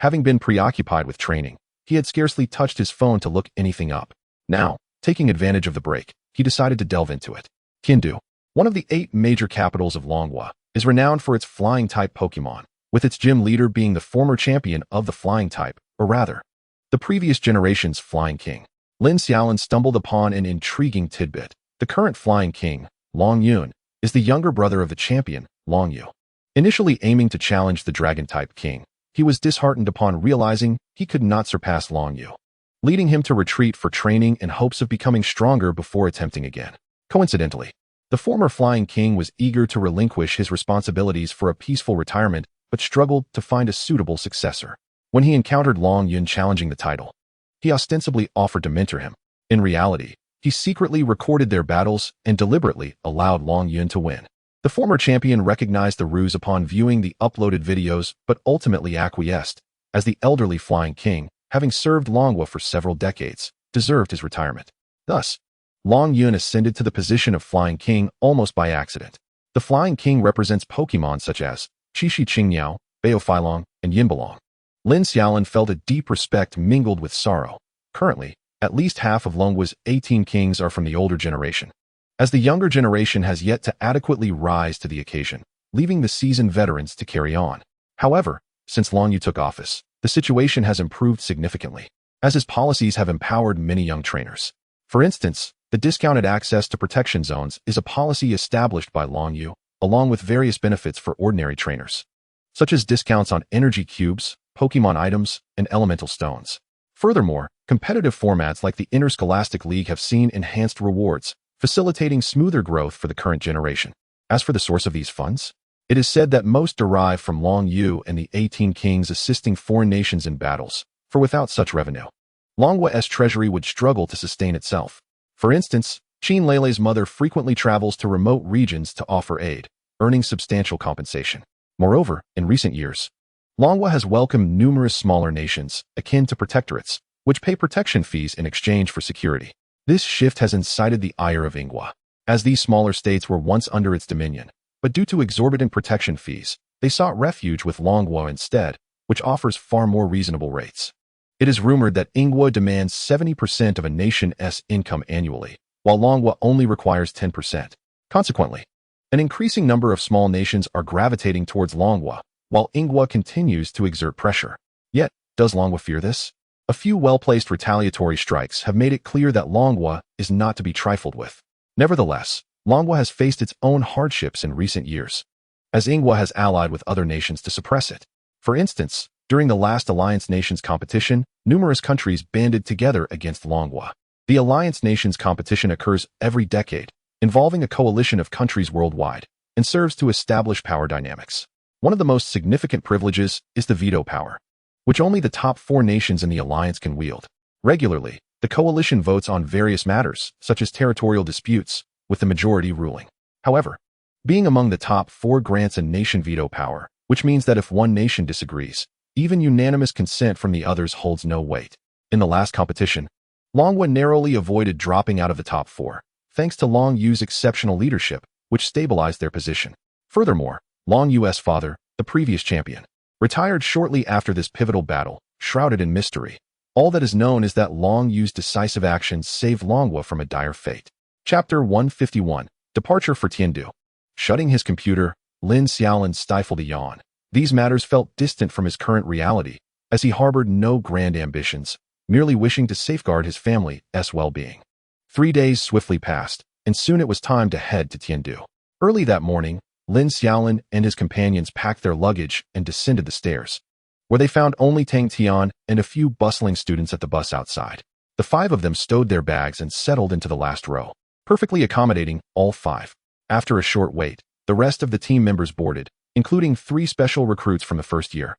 Speaker 1: Having been preoccupied with training, he had scarcely touched his phone to look anything up. Now, taking advantage of the break, he decided to delve into it. Tiandu, one of the 8 major capitals of Longhua, is renowned for its flying-type Pokémon, with its gym leader being the former champion of the flying type, or rather, the previous generation's flying king. Lin Xiaolin stumbled upon an intriguing tidbit. The current flying king, Long Yun, is the younger brother of the champion, Long Yu. Initially aiming to challenge the dragon-type king, he was disheartened upon realizing he could not surpass Long Yu, leading him to retreat for training in hopes of becoming stronger before attempting again. Coincidentally, the former flying king was eager to relinquish his responsibilities for a peaceful retirement but struggled to find a suitable successor. When he encountered Long Yun challenging the title, he ostensibly offered to mentor him. In reality, he secretly recorded their battles and deliberately allowed Long Yun to win. The former champion recognized the ruse upon viewing the uploaded videos but ultimately acquiesced, as the elderly flying king, having served Longhua for several decades, deserved his retirement. Thus, Long Yun ascended to the position of flying king almost by accident. The flying king represents Pokémon such as Qishi Qingniao, Baofilong, and Yinbalong. Lin Xiaolin felt a deep respect mingled with sorrow. Currently, at least half of Longhua's 18 kings are from the older generation, as the younger generation has yet to adequately rise to the occasion, leaving the seasoned veterans to carry on. However, since Long Yu took office, the situation has improved significantly, as his policies have empowered many young trainers. For instance, the discounted access to protection zones is a policy established by Long Yu, along with various benefits for ordinary trainers, such as discounts on energy cubes, Pokémon items, and elemental stones. Furthermore, competitive formats like the Interscholastic League have seen enhanced rewards, facilitating smoother growth for the current generation. As for the source of these funds, it is said that most derive from Long Yu and the 18 kings assisting foreign nations in battles, for without such revenue, Longhua's treasury would struggle to sustain itself. For instance, Qin Lele's mother frequently travels to remote regions to offer aid, earning substantial compensation. Moreover, in recent years, Longhua has welcomed numerous smaller nations, akin to protectorates, which pay protection fees in exchange for security. This shift has incited the ire of Inghua, as these smaller states were once under its dominion, but due to exorbitant protection fees, they sought refuge with Longhua instead, which offers far more reasonable rates. It is rumored that Inghua demands 70% of a nation's income annually, while Longhua only requires 10%. Consequently, an increasing number of small nations are gravitating towards Longhua, while Inghua continues to exert pressure. Yet, does Longhua fear this? A few well-placed retaliatory strikes have made it clear that Longhua is not to be trifled with. Nevertheless, Longhua has faced its own hardships in recent years, as Inghua has allied with other nations to suppress it. For instance, during the last Alliance Nations competition, numerous countries banded together against Longhua. The Alliance Nations competition occurs every decade, involving a coalition of countries worldwide, and serves to establish power dynamics. One of the most significant privileges is the veto power, which only the top 4 nations in the alliance can wield. Regularly, the coalition votes on various matters, such as territorial disputes, with the majority ruling. However, being among the top 4 grants a nation veto power, which means that if one nation disagrees, even unanimous consent from the others holds no weight. In the last competition, Longhua narrowly avoided dropping out of the top 4, thanks to Long Yu's exceptional leadership, which stabilized their position. Furthermore, Long Yu's father, the previous champion, retired shortly after this pivotal battle, shrouded in mystery. All that is known is that Long Yu's decisive actions saved Longhua from a dire fate. Chapter 151, Departure for Tiandu. Shutting his computer, Lin Xiaolin stifled a yawn. These matters felt distant from his current reality, as he harbored no grand ambitions, merely wishing to safeguard his family's well-being. 3 days swiftly passed, and soon it was time to head to Tiandu. Early that morning, Lin Xiaolin and his companions packed their luggage and descended the stairs, where they found only Tang Tian and a few bustling students at the bus outside. The 5 of them stowed their bags and settled into the last row, perfectly accommodating all 5. After a short wait, the rest of the team members boarded, including 3 special recruits from the first year,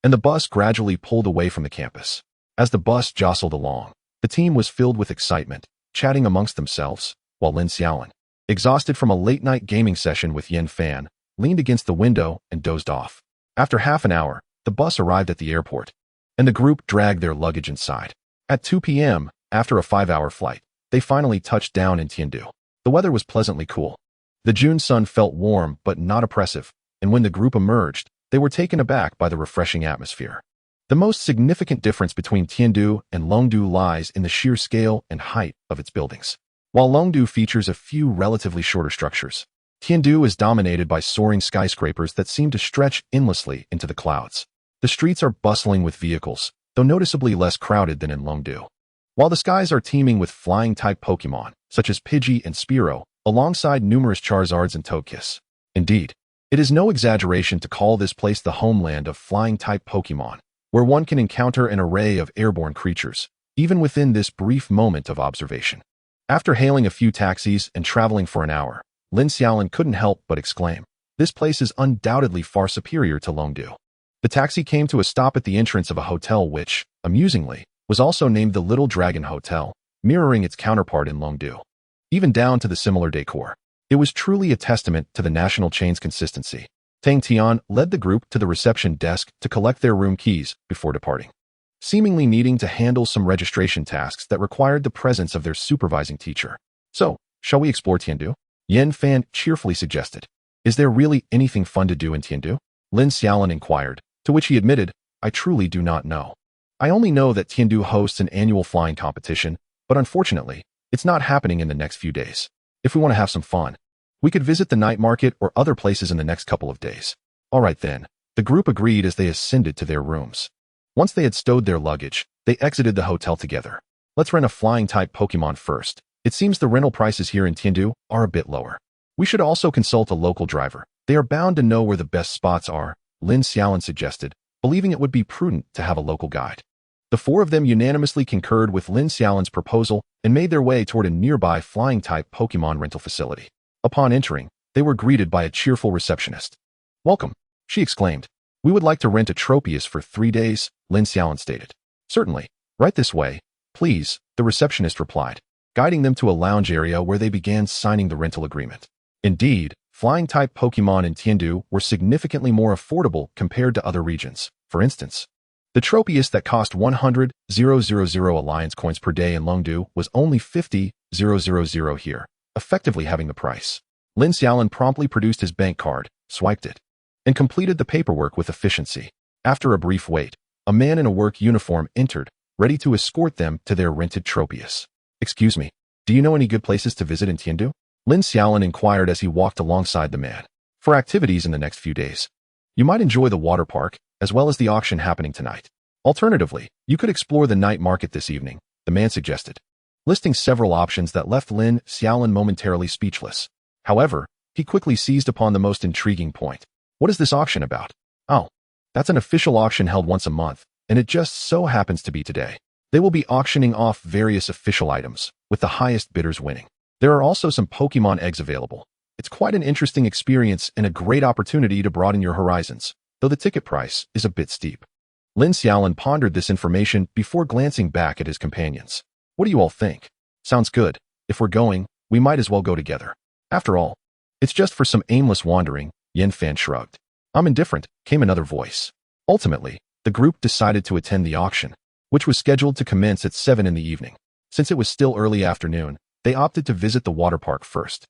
Speaker 1: and the bus gradually pulled away from the campus. As the bus jostled along, the team was filled with excitement, chatting amongst themselves, while Lin Xiaolin, exhausted from a late-night gaming session with Yin Fan, leaned against the window and dozed off. After half an hour, the bus arrived at the airport, and the group dragged their luggage inside. At 2 p.m., after a 5-hour flight, they finally touched down in Tiandu. The weather was pleasantly cool. The June sun felt warm but not oppressive, and when the group emerged, they were taken aback by the refreshing atmosphere. The most significant difference between Tiandu and Longdu lies in the sheer scale and height of its buildings. While Longdu features a few relatively shorter structures, Tiandu is dominated by soaring skyscrapers that seem to stretch endlessly into the clouds. The streets are bustling with vehicles, though noticeably less crowded than in Longdu. While the skies are teeming with flying-type Pokémon, such as Pidgey and Spearow, alongside numerous Charizards and Togekiss. Indeed, it is no exaggeration to call this place the homeland of flying-type Pokémon, where one can encounter an array of airborne creatures, even within this brief moment of observation. After hailing a few taxis and traveling for an hour, Lin Xiaolin couldn't help but exclaim, "This place is undoubtedly far superior to Longdu." The taxi came to a stop at the entrance of a hotel which, amusingly, was also named the Little Dragon Hotel, mirroring its counterpart in Longdu. Even down to the similar decor. It was truly a testament to the national chain's consistency. Tang Tian led the group to the reception desk to collect their room keys before departing. Seemingly needing to handle some registration tasks that required the presence of their supervising teacher. "So, shall we explore Tiandu?" Yan Fan cheerfully suggested. "Is there really anything fun to do in Tiandu?" Lin Xiaolin inquired, to which he admitted, "I truly do not know. I only know that Tiandu hosts an annual flying competition, but unfortunately, it's not happening in the next few days. If we want to have some fun, we could visit the night market or other places in the next couple of days." All right then, the group agreed as they ascended to their rooms. Once they had stowed their luggage, they exited the hotel together. "Let's rent a flying-type Pokémon first. It seems the rental prices here in Tiandu are a bit lower. We should also consult a local driver. They are bound to know where the best spots are," Lin Xiaolin suggested, believing it would be prudent to have a local guide. The four of them unanimously concurred with Lin Xiaolin's proposal and made their way toward a nearby flying-type Pokémon rental facility. Upon entering, they were greeted by a cheerful receptionist. "Welcome," she exclaimed. "We would like to rent a Tropius for 3 days, Lin Xiaolin stated. "Certainly. Right this way, please," the receptionist replied, guiding them to a lounge area where they began signing the rental agreement. Indeed, flying-type Pokémon in Tiandu were significantly more affordable compared to other regions. For instance, the Tropius that cost 100,000 Alliance coins per day in Longdu was only 50,000 here, effectively having the price. Lin Xiaolin promptly produced his bank card, swiped it, and completed the paperwork with efficiency. After a brief wait, a man in a work uniform entered, ready to escort them to their rented Tropius. "Excuse me, do you know any good places to visit in Tiandu?" Lin Xiaolin inquired as he walked alongside the man. "For activities in the next few days, you might enjoy the water park, as well as the auction happening tonight. Alternatively, you could explore the night market this evening," the man suggested, listing several options that left Lin Xiaolin momentarily speechless. However, he quickly seized upon the most intriguing point. "What is this auction about?" "Oh, that's an official auction held once a month, and it just so happens to be today. They will be auctioning off various official items, with the highest bidders winning. There are also some Pokémon eggs available. It's quite an interesting experience and a great opportunity to broaden your horizons, though the ticket price is a bit steep." Lin Xiaolin pondered this information before glancing back at his companions. "What do you all think?" "Sounds good. If we're going, we might as well go together. After all, it's just for some aimless wandering," Yan Fan shrugged. "I'm indifferent," came another voice. Ultimately, the group decided to attend the auction, which was scheduled to commence at 7 in the evening. Since it was still early afternoon, they opted to visit the water park first.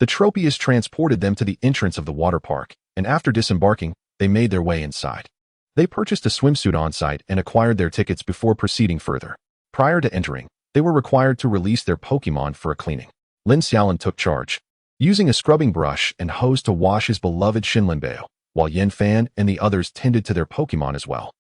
Speaker 1: The Tropius transported them to the entrance of the water park, and after disembarking, they made their way inside. They purchased a swimsuit on-site and acquired their tickets before proceeding further. Prior to entering, they were required to release their Pokémon for a cleaning. Lin Xiaolin took charge, using a scrubbing brush and hose to wash his beloved Shinlinbeo, while Yan Fan and the others tended to their Pokémon as well.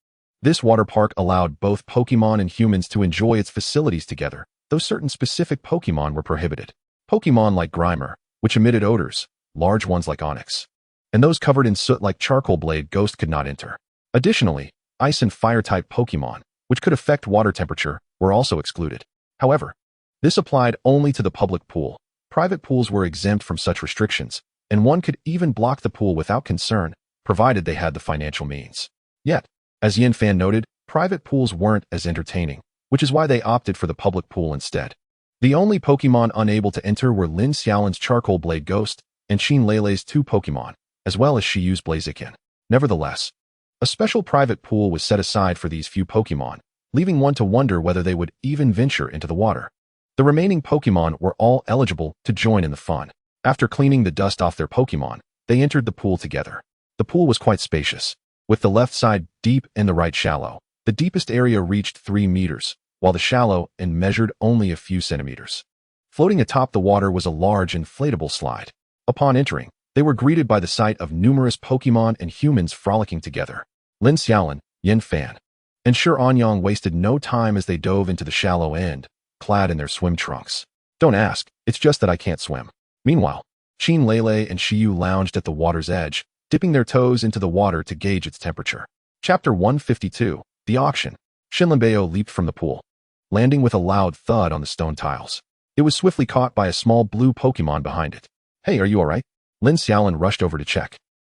Speaker 1: This water park allowed both Pokémon and humans to enjoy its facilities together, though certain specific Pokémon were prohibited. Pokémon like Grimer, which emitted odors, large ones like Onyx, and those covered in soot like Charcoal Blade Ghost could not enter. Additionally, ice and fire-type Pokémon, which could affect water temperature, were also excluded. However, this applied only to the public pool. Private pools were exempt from such restrictions, and one could even block the pool without concern, provided they had the financial means. Yet, as Yan Fan noted, private pools weren't as entertaining, which is why they opted for the public pool instead. The only Pokémon unable to enter were Lin Xiaolin's Charcoal Blade Ghost and Xin Leilei's 2 Pokémon, as well as Shiyu's Blaziken. Nevertheless, a special private pool was set aside for these few Pokémon, leaving one to wonder whether they would even venture into the water. The remaining Pokémon were all eligible to join in the fun. After cleaning the dust off their Pokémon, they entered the pool together. The pool was quite spacious, with the left side deep and the right shallow. The deepest area reached 3 meters, while the shallow end measured only a few centimeters. Floating atop the water was a large inflatable slide. Upon entering, they were greeted by the sight of numerous Pokémon and humans frolicking together. Lin Xiaolin, Yin Fan, and Shi Anyang wasted no time as they dove into the shallow end, clad in their swim trunks. Don't ask, it's just that I can't swim. Meanwhile, Qin Lele and Shiyu lounged at the water's edge, dipping their toes into the water to gauge its temperature. Chapter 152, The Auction. Shinlanbeo leaped from the pool, landing with a loud thud on the stone tiles. It was swiftly caught by a small blue Pokémon behind it. Hey, are you alright? Lin Xiaolin rushed over to check.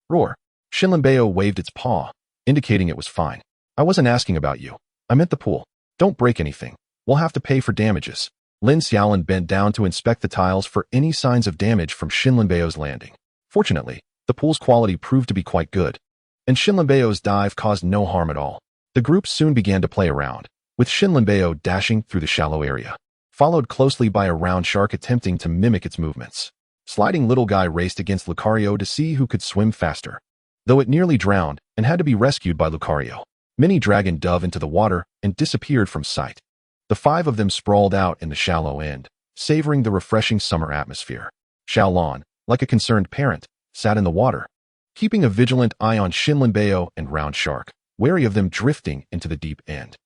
Speaker 1: Roar. Shinlanbeo waved its paw, indicating it was fine. I wasn't asking about you. I meant the pool. Don't break anything. We'll have to pay for damages. Lin Xiaolin bent down to inspect the tiles for any signs of damage from Shinlanbeo's landing. Fortunately, the pool's quality proved to be quite good, and Shinlanbeo's dive caused no harm at all. The group soon began to play around, with Shinlanbeo dashing through the shallow area, followed closely by a round shark attempting to mimic its movements. Sliding Little Guy raced against Lucario to see who could swim faster, though it nearly drowned and had to be rescued by Lucario. Mini Dragon dove into the water and disappeared from sight. The 5 of them sprawled out in the shallow end, savoring the refreshing summer atmosphere. Xiaolin, like a concerned parent, sat in the water, keeping a vigilant eye on Shinlanbeo and Round Shark, wary of them drifting into the deep end.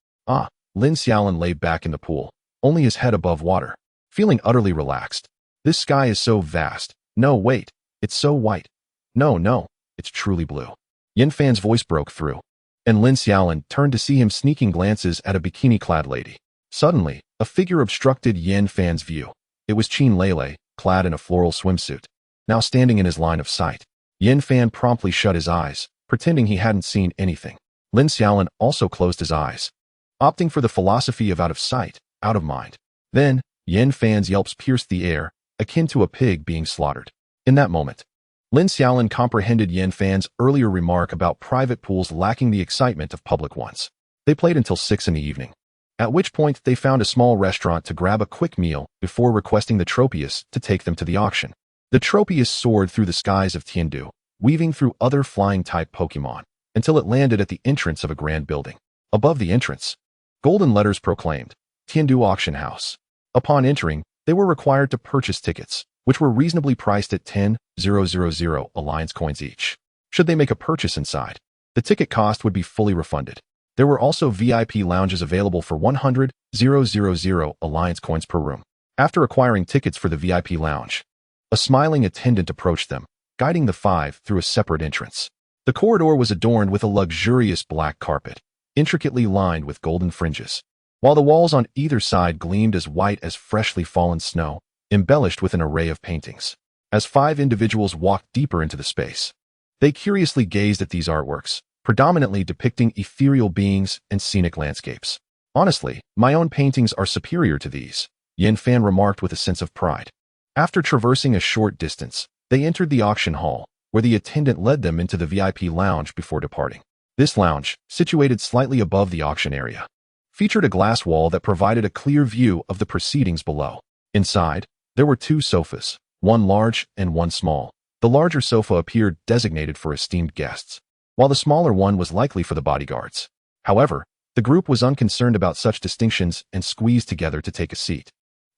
Speaker 1: Lin Xiaolin lay back in the pool, only his head above water, feeling utterly relaxed. This sky is so vast. No, wait, it's so white. No, it's truly blue. Yin Fan's voice broke through, and Lin Xiaolin turned to see him sneaking glances at a bikini-clad lady. Suddenly, a figure obstructed Yin Fan's view. It was Qin Lele, clad in a floral swimsuit, now standing in his line of sight. Yin Fan promptly shut his eyes, pretending he hadn't seen anything. Lin Xiaolin also closed his eyes, opting for the philosophy of out of sight, out of mind. Then, Yin Fan's yelps pierced the air, akin to a pig being slaughtered. In that moment, Lin Xiaolin comprehended Yin Fan's earlier remark about private pools lacking the excitement of public ones. They played until 6 in the evening, at which point they found a small restaurant to grab a quick meal before requesting the Tropius to take them to the auction. The Tropius soared through the skies of Tiandu, weaving through other flying-type Pokémon, until it landed at the entrance of a grand building. Above the entrance, golden letters proclaimed, Tiandu Auction House. Upon entering, they were required to purchase tickets, which were reasonably priced at 10,000 Alliance coins each. Should they make a purchase inside, the ticket cost would be fully refunded. There were also VIP lounges available for 100,000 Alliance coins per room. After acquiring tickets for the VIP lounge, a smiling attendant approached them, guiding the 5 through a separate entrance. The corridor was adorned with a luxurious black carpet, intricately lined with golden fringes, while the walls on either side gleamed as white as freshly fallen snow, embellished with an array of paintings. As 5 individuals walked deeper into the space, they curiously gazed at these artworks, predominantly depicting ethereal beings and scenic landscapes. Honestly, my own paintings are superior to these, Yin Fan remarked with a sense of pride. After traversing a short distance, they entered the auction hall, where the attendant led them into the VIP lounge before departing. This lounge, situated slightly above the auction area, featured a glass wall that provided a clear view of the proceedings below. Inside, there were 2 sofas, one large and one small. The larger sofa appeared designated for esteemed guests, while the smaller one was likely for the bodyguards. However, the group was unconcerned about such distinctions and squeezed together to take a seat.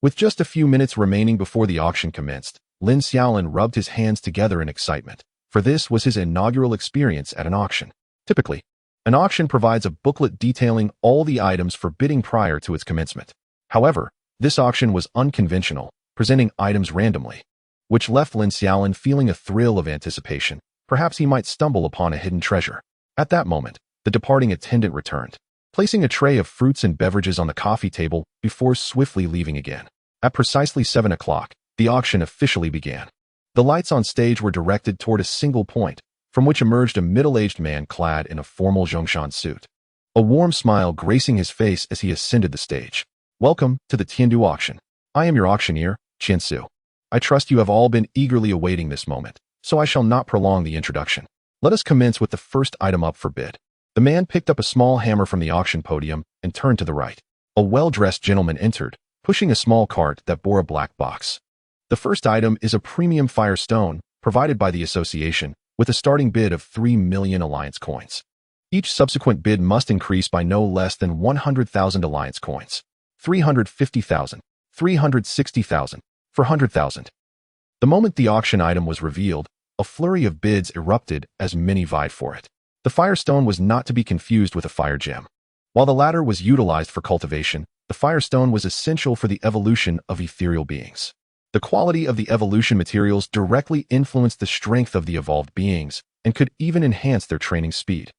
Speaker 1: With just a few minutes remaining before the auction commenced, Lin Xiaolin rubbed his hands together in excitement, for this was his inaugural experience at an auction. Typically, an auction provides a booklet detailing all the items for bidding prior to its commencement. However, this auction was unconventional, presenting items randomly, which left Lin Xiaolin feeling a thrill of anticipation. Perhaps he might stumble upon a hidden treasure. At that moment, the departing attendant returned, placing a tray of fruits and beverages on the coffee table before swiftly leaving again. At precisely 7 o'clock, the auction officially began. The lights on stage were directed toward a single point, from which emerged a middle-aged man clad in a formal Zhongshan suit, a warm smile gracing his face as he ascended the stage. Welcome to the Tiandu auction. I am your auctioneer, Qiansu. I trust you have all been eagerly awaiting this moment, so I shall not prolong the introduction. Let us commence with the first item up for bid. The man picked up a small hammer from the auction podium and turned to the right. A well-dressed gentleman entered, pushing a small cart that bore a black box. The first item is a premium fire stone provided by the association with a starting bid of 3 million alliance coins. Each subsequent bid must increase by no less than 100,000 alliance coins. 350,000, 360,000, 400,000. The moment the auction item was revealed, a flurry of bids erupted as many vied for it. The firestone was not to be confused with a fire gem. While the latter was utilized for cultivation, the firestone was essential for the evolution of ethereal beings. The quality of the evolution materials directly influenced the strength of the evolved beings and could even enhance their training speed.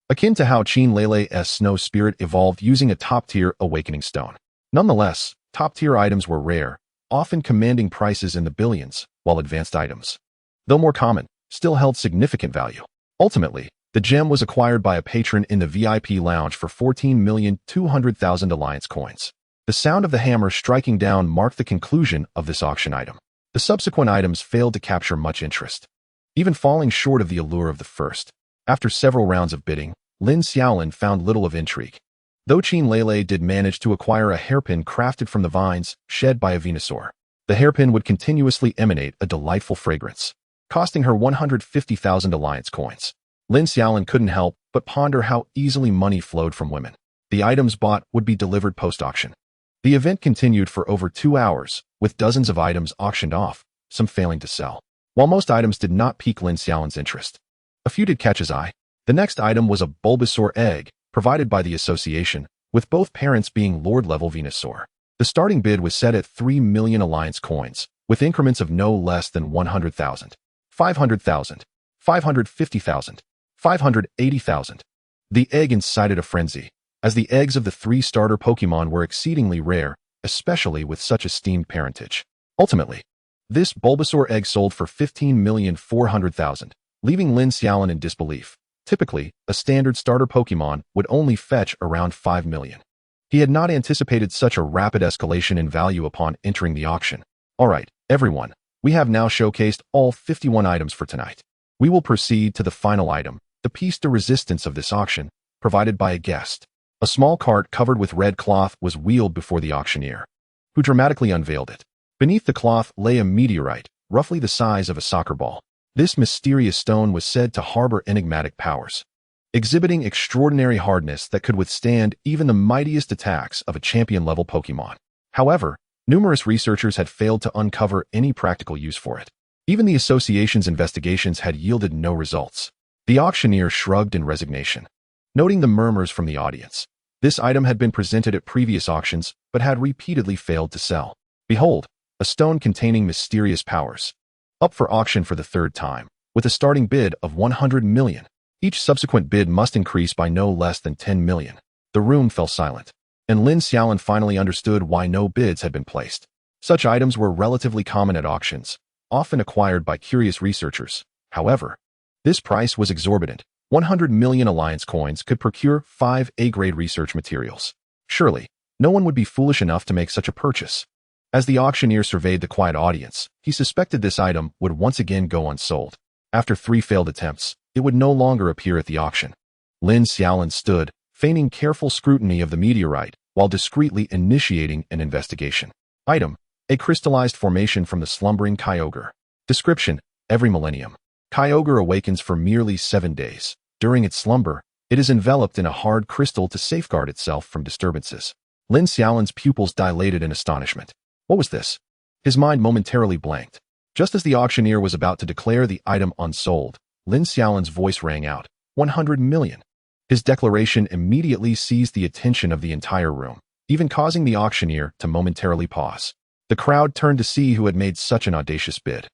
Speaker 1: Akin to how Qin Lele's snow spirit evolved using a top-tier awakening stone. Nonetheless, top-tier items were rare, often commanding prices in the billions, while advanced items, though more common, still held significant value. Ultimately, the gem was acquired by a patron in the VIP lounge for 14,200,000 alliance coins. The sound of the hammer striking down marked the conclusion of this auction item. The subsequent items failed to capture much interest, even falling short of the allure of the first. After several rounds of bidding, Lin Xiaolin found little of intrigue. Though Qin Lele did manage to acquire a hairpin crafted from the vines shed by a Venusaur, the hairpin would continuously emanate a delightful fragrance, costing her 150,000 alliance coins. Lin Xiaolin couldn't help but ponder how easily money flowed from women. The items bought would be delivered post-auction. The event continued for over 2 hours, with dozens of items auctioned off, some failing to sell. While most items did not pique Lin Xiaolin's interest, a few did catch his eye. The next item was a Bulbasaur egg, provided by the association, with both parents being Lord-level Venusaur. The starting bid was set at 3 million alliance coins, with increments of no less than 100,000, 500,000, 550,000, 580,000. The egg incited a frenzy, as the eggs of the 3 starter Pokémon were exceedingly rare, especially with such esteemed parentage. Ultimately, this Bulbasaur egg sold for 15,400,000, leaving Lin Xiaolin in disbelief. Typically, a standard starter Pokémon would only fetch around 5 million. He had not anticipated such a rapid escalation in value upon entering the auction. Alright, everyone, we have now showcased all 51 items for tonight. We will proceed to the final item, the piece de resistance of this auction, provided by a guest. A small cart covered with red cloth was wheeled before the auctioneer, who dramatically unveiled it. Beneath the cloth lay a meteorite, roughly the size of a soccer ball. This mysterious stone was said to harbor enigmatic powers, exhibiting extraordinary hardness that could withstand even the mightiest attacks of a champion-level Pokémon. However, numerous researchers had failed to uncover any practical use for it. Even the association's investigations had yielded no results. The auctioneer shrugged in resignation, noting the murmurs from the audience. This item had been presented at previous auctions, but had repeatedly failed to sell. Behold, a stone containing mysterious powers, up for auction for the 3rd time, with a starting bid of 100 million. Each subsequent bid must increase by no less than 10 million. The room fell silent, and Lin Xiaolin finally understood why no bids had been placed. Such items were relatively common at auctions, often acquired by curious researchers. However, this price was exorbitant. 100 million alliance coins could procure 5 A-grade research materials. Surely, no one would be foolish enough to make such a purchase. As the auctioneer surveyed the quiet audience, he suspected this item would once again go unsold. After 3 failed attempts, it would no longer appear at the auction. Lin Xiaolin stood, feigning careful scrutiny of the meteorite, while discreetly initiating an investigation. Item: a crystallized formation from the slumbering Kyogre. Description: every millennium, Kyogre awakens for merely 7 days. During its slumber, it is enveloped in a hard crystal to safeguard itself from disturbances. Lin Xiaolin's pupils dilated in astonishment. What was this? His mind momentarily blanked. Just as the auctioneer was about to declare the item unsold, Lin Xiaolin's voice rang out, 100 million. His declaration immediately seized the attention of the entire room, even causing the auctioneer to momentarily pause. The crowd turned to see who had made such an audacious bid.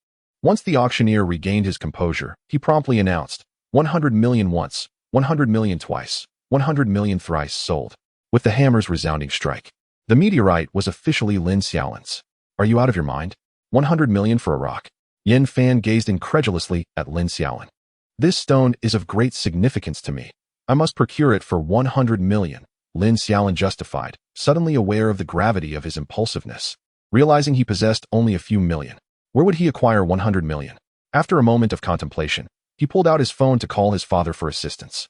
Speaker 1: Once the auctioneer regained his composure, he promptly announced, 100 million once, 100 million twice, 100 million thrice sold. With the hammer's resounding strike, the meteorite was officially Lin Xiaolin's. Are you out of your mind? 100 million for a rock? Yan Fan gazed incredulously at Lin Xiaolin. This stone is of great significance to me. I must procure it for 100 million, Lin Xiaolin justified, suddenly aware of the gravity of his impulsiveness. Realizing he possessed only a few million, where would he acquire 100 million? After a moment of contemplation, he pulled out his phone to call his father for assistance.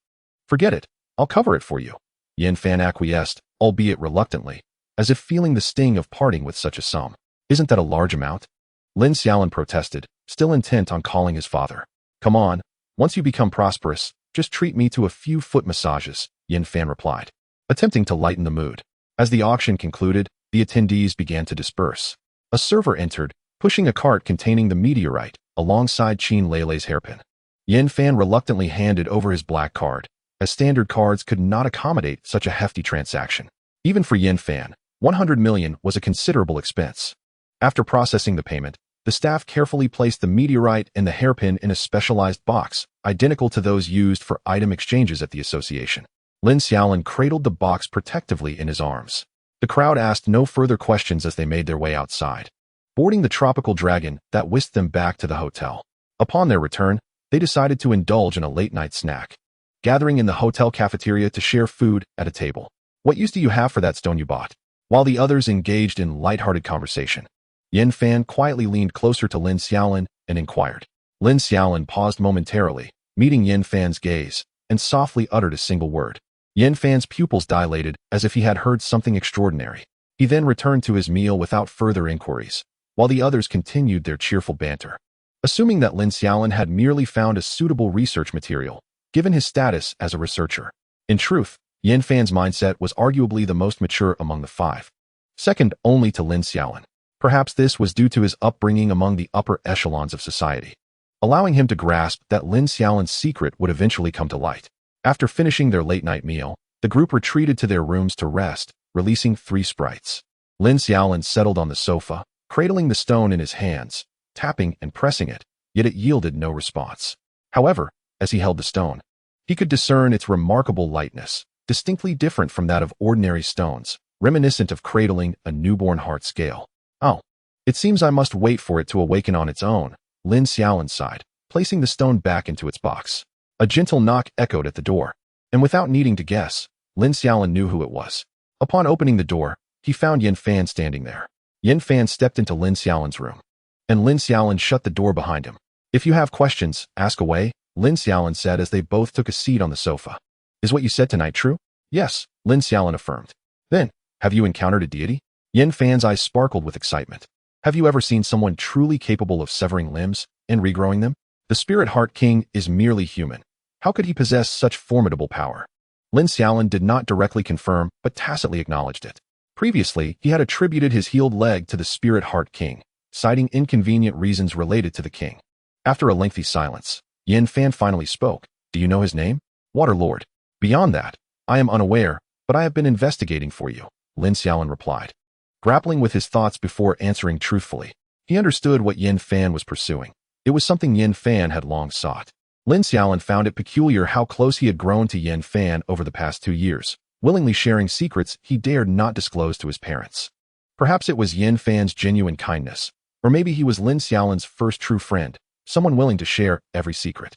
Speaker 1: Forget it, I'll cover it for you, Yan Fan acquiesced, albeit reluctantly. as if feeling the sting of parting with such a sum. Isn't that a large amount? Lin Xiaolin protested, still intent on calling his father. Come on, once you become prosperous, just treat me to a few foot massages, Yin Fan replied, attempting to lighten the mood. As the auction concluded, the attendees began to disperse. A server entered, pushing a cart containing the meteorite, alongside Qin Leilei's hairpin. Yin Fan reluctantly handed over his black card, as standard cards could not accommodate such a hefty transaction. Even for Yin Fan, 100 million was a considerable expense. After processing the payment, the staff carefully placed the meteorite and the hairpin in a specialized box, identical to those used for item exchanges at the association. Lin Xiaolin cradled the box protectively in his arms. The crowd asked no further questions as they made their way outside, boarding the tropical dragon that whisked them back to the hotel. Upon their return, they decided to indulge in a late-night snack, gathering in the hotel cafeteria to share food at a table. What use do you have for that stone you bought? While the others engaged in light-hearted conversation, Yin Fan quietly leaned closer to Lin Xiaolin and inquired. Lin Xiaolin paused momentarily, meeting Yin Fan's gaze, and softly uttered a single word. Yin Fan's pupils dilated as if he had heard something extraordinary. He then returned to his meal without further inquiries, while the others continued their cheerful banter. Assuming that Lin Xiaolin had merely found a suitable research material, given his status as a researcher. In truth, Yin Fan's mindset was arguably the most mature among the five, second only to Lin Xiaolin. Perhaps this was due to his upbringing among the upper echelons of society, allowing him to grasp that Lin Xiaolin's secret would eventually come to light. After finishing their late-night meal, the group retreated to their rooms to rest, releasing 3 sprites. Lin Xiaolin settled on the sofa, cradling the stone in his hands, tapping and pressing it, yet it yielded no response. However, as he held the stone, he could discern its remarkable lightness, distinctly different from that of ordinary stones, reminiscent of cradling a newborn heart scale. Oh, it seems I must wait for it to awaken on its own, Lin Xiaolin sighed, placing the stone back into its box. A gentle knock echoed at the door, and without needing to guess, Lin Xiaolin knew who it was. Upon opening the door, he found Yin Fan standing there. Yin Fan stepped into Lin Xiaolin's room, and Lin Xiaolin shut the door behind him. If you have questions, ask away, Lin Xiaolin said as they both took a seat on the sofa. Is what you said tonight true? Yes, Lin Xiaolin affirmed. Then, have you encountered a deity? Yin Fan's eyes sparkled with excitement. Have you ever seen someone truly capable of severing limbs and regrowing them? The Spirit Heart King is merely human. How could he possess such formidable power? Lin Xiaolin did not directly confirm, but tacitly acknowledged it. Previously, he had attributed his healed leg to the Spirit Heart King, citing inconvenient reasons related to the king. After a lengthy silence, Yin Fan finally spoke. Do you know his name? Water Lord. Beyond that, I am unaware, but I have been investigating for you, Lin Xiaolin replied, grappling with his thoughts before answering truthfully. He understood what Yin Fan was pursuing. It was something Yin Fan had long sought. Lin Xiaolin found it peculiar how close he had grown to Yin Fan over the past 2 years, willingly sharing secrets he dared not disclose to his parents. Perhaps it was Yin Fan's genuine kindness, or maybe he was Lin Xiaolin's first true friend, someone willing to share every secret.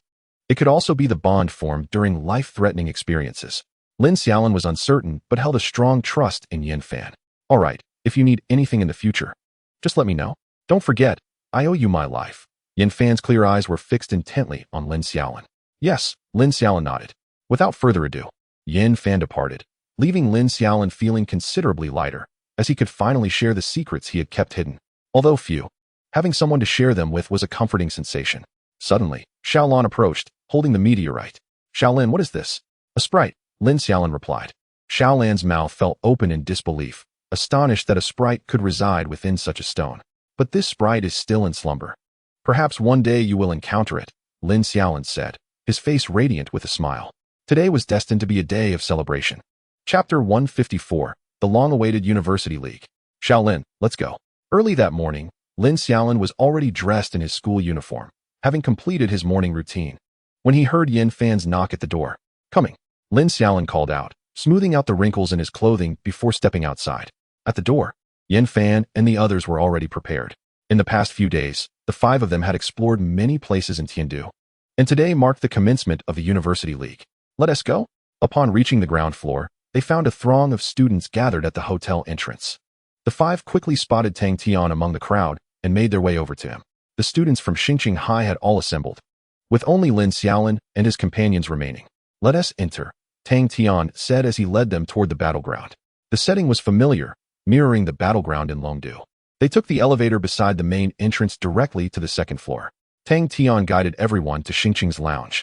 Speaker 1: It could also be the bond formed during life-threatening experiences. Lin Xiaolin was uncertain but held a strong trust in Yin Fan. All right, if you need anything in the future, just let me know. Don't forget, I owe you my life. Yin Fan's clear eyes were fixed intently on Lin Xiaolin. Yes, Lin Xiaolin nodded. Without further ado, Yin Fan departed, leaving Lin Xiaolin feeling considerably lighter, as he could finally share the secrets he had kept hidden. Although few, having someone to share them with was a comforting sensation. Suddenly, Xiaolin approached, holding the meteorite. Xiaolin, what is this? A sprite, Lin Xiaolin replied. Xiaolin's mouth fell open in disbelief, astonished that a sprite could reside within such a stone. But this sprite is still in slumber. Perhaps one day you will encounter it, Lin Xiaolin said, his face radiant with a smile. Today was destined to be a day of celebration. Chapter 154, The Long-Awaited University League. Xiaolin, let's go. Early that morning, Lin Xiaolin was already dressed in his school uniform, having completed his morning routine. When he heard Yin Fan's knock at the door, coming, Lin Xiaolin called out, smoothing out the wrinkles in his clothing before stepping outside. At the door, Yin Fan and the others were already prepared. In the past few days, the 5 of them had explored many places in Tiandu, and today marked the commencement of the University League. Let us go? Upon reaching the ground floor, they found a throng of students gathered at the hotel entrance. The 5 quickly spotted Tang Tian among the crowd and made their way over to him. The students from Xingqing High had all assembled, with only Lin Xiaolin and his companions remaining. Let us enter, Tang Tian said as he led them toward the battleground. The setting was familiar, mirroring the battleground in Longdu. They took the elevator beside the main entrance directly to the second floor. Tang Tian guided everyone to Xingqing's lounge,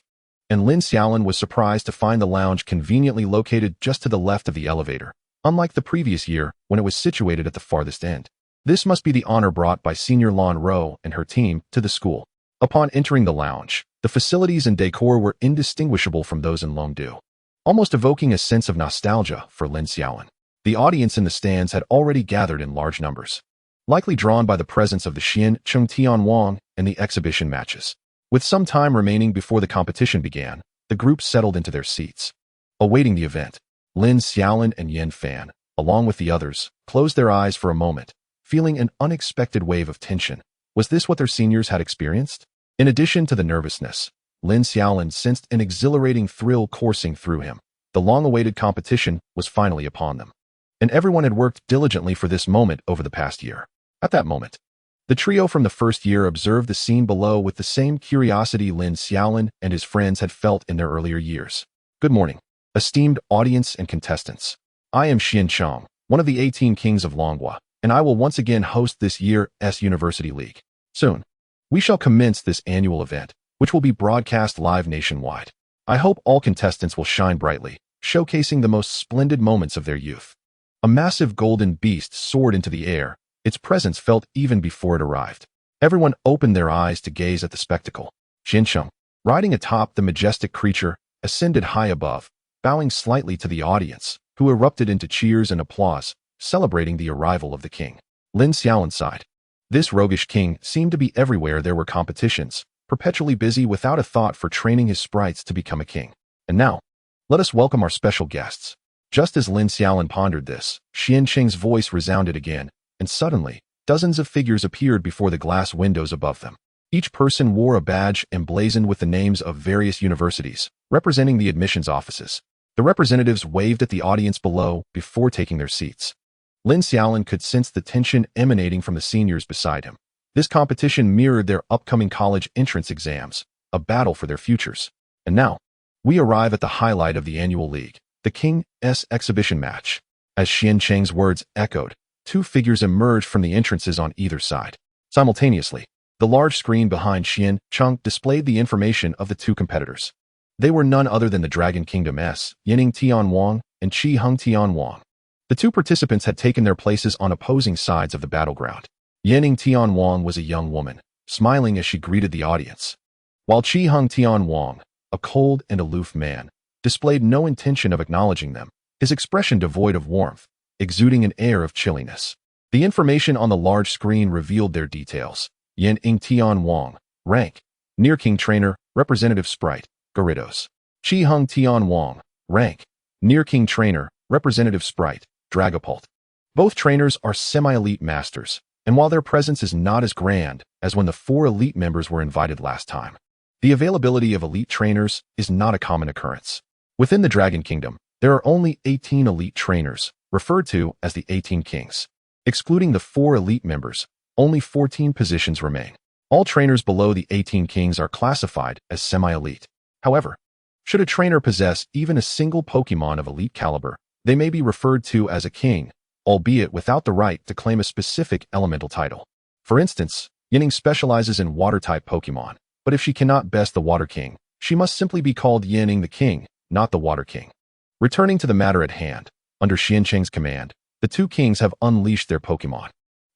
Speaker 1: and Lin Xiaolin was surprised to find the lounge conveniently located just to the left of the elevator, unlike the previous year when it was situated at the farthest end. This must be the honor brought by Senior Lan Ro and her team to the school. Upon entering the lounge, the facilities and decor were indistinguishable from those in Longdu, almost evoking a sense of nostalgia for Lin Xiaolin. The audience in the stands had already gathered in large numbers, likely drawn by the presence of the Xian Chung Tian Wang and the exhibition matches. With some time remaining before the competition began, the group settled into their seats, awaiting the event. Lin Xiaolin and Yan Fan, along with the others, closed their eyes for a moment, feeling an unexpected wave of tension. Was this what their seniors had experienced? In addition to the nervousness, Lin Xiaolin sensed an exhilarating thrill coursing through him. The long-awaited competition was finally upon them, and everyone had worked diligently for this moment over the past year. At that moment, the trio from the first year observed the scene below with the same curiosity Lin Xiaolin and his friends had felt in their earlier years. Good morning, esteemed audience and contestants. I am Xian Chong, one of the 18 kings of Longhua, and I will once again host this year's University League. Soon, we shall commence this annual event, which will be broadcast live nationwide. I hope all contestants will shine brightly, showcasing the most splendid moments of their youth. A massive golden beast soared into the air. Its presence felt even before it arrived. Everyone opened their eyes to gaze at the spectacle. Xincheng, riding atop the majestic creature, ascended high above, bowing slightly to the audience, who erupted into cheers and applause, celebrating the arrival of the king. Lin Xiaolin sighed. This roguish king seemed to be everywhere there were competitions, perpetually busy without a thought for training his sprites to become a king. And now, let us welcome our special guests. Just as Lin Xiaolin pondered this, Xiancheng's voice resounded again, and suddenly, dozens of figures appeared before the glass windows above them. Each person wore a badge emblazoned with the names of various universities, representing the admissions offices. The representatives waved at the audience below before taking their seats. Lin Xiaolin could sense the tension emanating from the seniors beside him. This competition mirrored their upcoming college entrance exams, a battle for their futures. And now, we arrive at the highlight of the annual league, the King's exhibition match. As Xiancheng's words echoed, two figures emerged from the entrances on either side. Simultaneously, the large screen behind Xian Chung displayed the information of the two competitors. They were none other than the Dragon Kingdom's Yining Tian Wang and Qi Heng Tian Wang. The two participants had taken their places on opposing sides of the battleground. Yining Tian Wang was a young woman, smiling as she greeted the audience, while Qi Heng Tian Wang, a cold and aloof man, displayed no intention of acknowledging them, his expression devoid of warmth, exuding an air of chilliness. The information on the large screen revealed their details. Yining Tian Wang, rank, Near King Trainer, Representative Sprite, Gyarados. Qi Heng Tian Wang, rank, Near King Trainer, Representative Sprite, Dragapult. Both trainers are semi-elite masters, and while their presence is not as grand as when the 4 elite members were invited last time, the availability of elite trainers is not a common occurrence. Within the Dragon Kingdom, there are only 18 elite trainers, referred to as the 18 Kings. Excluding the 4 elite members, only 14 positions remain. All trainers below the 18 Kings are classified as semi-elite. However, should a trainer possess even a single Pokémon of elite caliber, they may be referred to as a king, albeit without the right to claim a specific elemental title. For instance, Yining specializes in water-type Pokémon, but if she cannot best the Water King, she must simply be called Yining the King, not the Water King. Returning to the matter at hand, under Xiancheng's command, the two kings have unleashed their Pokémon.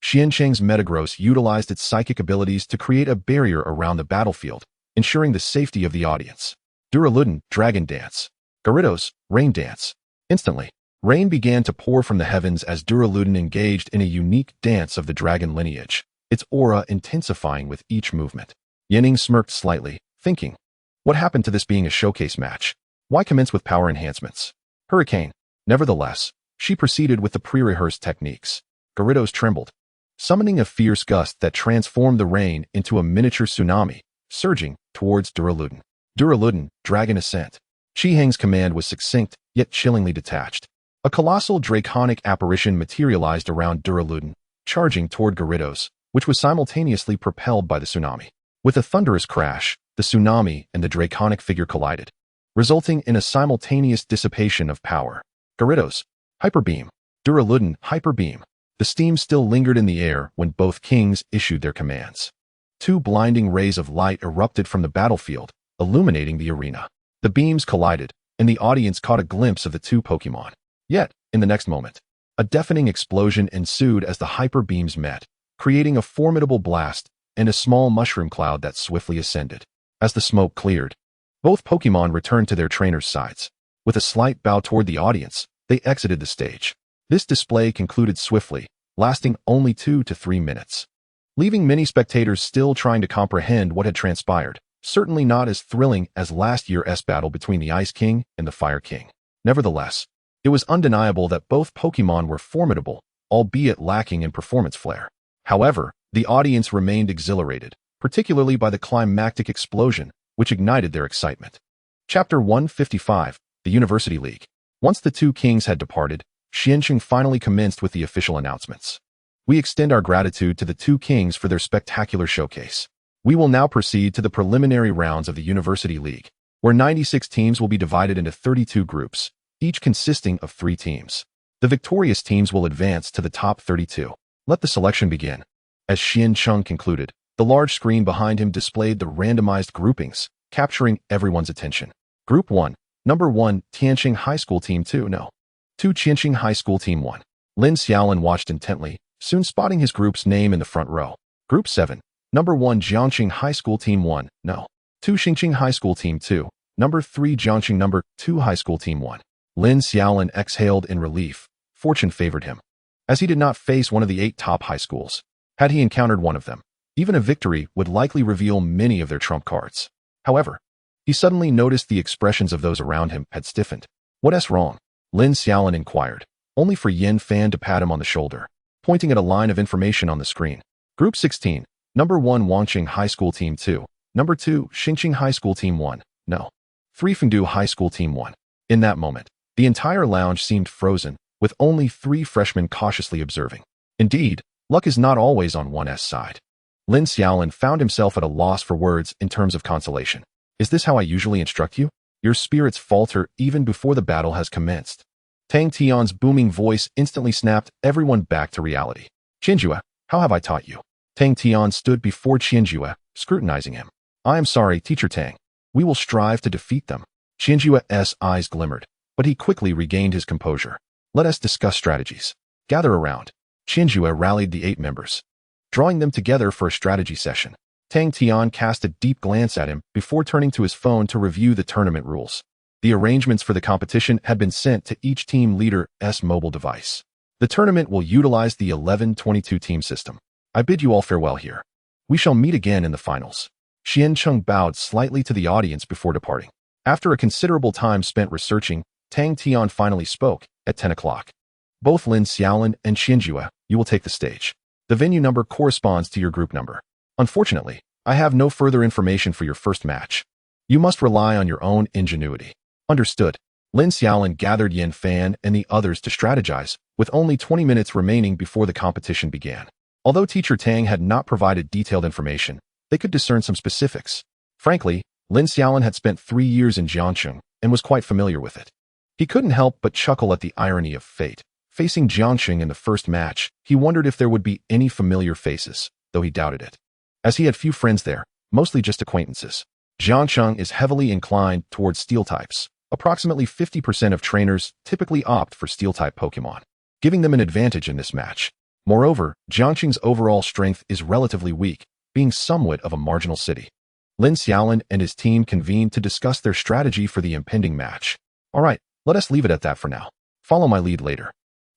Speaker 1: Xiancheng's Metagross utilized its psychic abilities to create a barrier around the battlefield, ensuring the safety of the audience. Duraludon, Dragon Dance. Gyarados, Rain Dance. Instantly, rain began to pour from the heavens as Duraludon engaged in a unique dance of the dragon lineage, its aura intensifying with each movement. Yining smirked slightly, thinking, what happened to this being a showcase match? Why commence with power enhancements? Hurricane. Nevertheless, she proceeded with the pre-rehearsed techniques. Gyarados trembled, summoning a fierce gust that transformed the rain into a miniature tsunami, surging towards Duraludon. Duraludon, Dragon Ascent. Qi Heng's command was succinct, yet chillingly detached. A colossal draconic apparition materialized around Duraludon, charging toward Gyarados, which was simultaneously propelled by the tsunami. With a thunderous crash, the tsunami and the draconic figure collided, resulting in a simultaneous dissipation of power. Gyarados, Hyper Beam. Duraludon, Hyper Beam. The steam still lingered in the air when both kings issued their commands. Two blinding rays of light erupted from the battlefield, illuminating the arena. The beams collided, and the audience caught a glimpse of the two Pokémon. Yet, in the next moment, a deafening explosion ensued as the hyper beams met, creating a formidable blast and a small mushroom cloud that swiftly ascended. As the smoke cleared, both Pokémon returned to their trainers' sides. With a slight bow toward the audience, they exited the stage. This display concluded swiftly, lasting only 2 to 3 minutes, leaving many spectators still trying to comprehend what had transpired, certainly not as thrilling as last year's battle between the Ice King and the Fire King. Nevertheless, it was undeniable that both Pokémon were formidable, albeit lacking in performance flair. However, the audience remained exhilarated, particularly by the climactic explosion, which ignited their excitement. Chapter 155, The University League. Once the two kings had departed, Xianqing finally commenced with the official announcements. We extend our gratitude to the two kings for their spectacular showcase. We will now proceed to the preliminary rounds of the University League, where 96 teams will be divided into 32 groups, each consisting of 3 teams. The victorious teams will advance to the top 32. Let the selection begin. As Xianqing concluded, the large screen behind him displayed the randomized groupings, capturing everyone's attention. Group 1, Number 1, Tianqing High School Team 2, No. 2 Tianqing High School Team 1. Lin Xiaolin watched intently, soon spotting his group's name in the front row. Group 7, Number 1 Jiangqing High School Team 1, No. 2 Xingqing High School Team 2, Number 3 Jiangqing Number 2 High School Team 1. Lin Xiaolin exhaled in relief. Fortune favored him, as he did not face one of the 8 top high schools. Had he encountered one of them, even a victory would likely reveal many of their trump cards. However, he suddenly noticed the expressions of those around him had stiffened. What's wrong? Lin Xiaolin inquired, only for Yin Fan to pat him on the shoulder, pointing at a line of information on the screen. Group 16, Number 1 Wangqing High School Team 2, Number 2 Xingqing High School Team 1, No. 3 Fengdu High School Team 1. In that moment, the entire lounge seemed frozen, with only 3 freshmen cautiously observing. Indeed, luck is not always on one's side. Lin Xiaolin found himself at a loss for words in terms of consolation. Is this how I usually instruct you? Your spirits falter even before the battle has commenced. Tang Tian's booming voice instantly snapped everyone back to reality. Qianjue, how have I taught you? Tang Tian stood before Qianjue, scrutinizing him. I am sorry, Teacher Tang. We will strive to defeat them. Qianjue's eyes glimmered, but he quickly regained his composure. Let us discuss strategies. Gather around. Qianjue rallied the 8 members, drawing them together for a strategy session. Tang Tian cast a deep glance at him before turning to his phone to review the tournament rules. The arrangements for the competition had been sent to each team leader's mobile device. The tournament will utilize the 11-22 team system. I bid you all farewell here. We shall meet again in the finals. Xianqing bowed slightly to the audience before departing. After a considerable time spent researching, Tang Tian finally spoke at 10 o'clock. Both Lin Xiaolin and Qianjue, you will take the stage. The venue number corresponds to your group number. Unfortunately, I have no further information for your first match. You must rely on your own ingenuity. Understood. Lin Xiaolin gathered Yin Fan and the others to strategize, with only 20 minutes remaining before the competition began. Although Teacher Tang had not provided detailed information, they could discern some specifics. Frankly, Lin Xiaolin had spent 3 years in Jiangqing and was quite familiar with it. He couldn't help but chuckle at the irony of fate. Facing Jiangqing in the first match, he wondered if there would be any familiar faces, though he doubted it, as he had few friends there, mostly just acquaintances. Jiangqing is heavily inclined towards steel types. Approximately 50% of trainers typically opt for steel-type Pokémon, giving them an advantage in this match. Moreover, Jiangqing's overall strength is relatively weak, being somewhat of a marginal city. Lin Xiaolin and his team convened to discuss their strategy for the impending match. All right, let us leave it at that for now. Follow my lead later.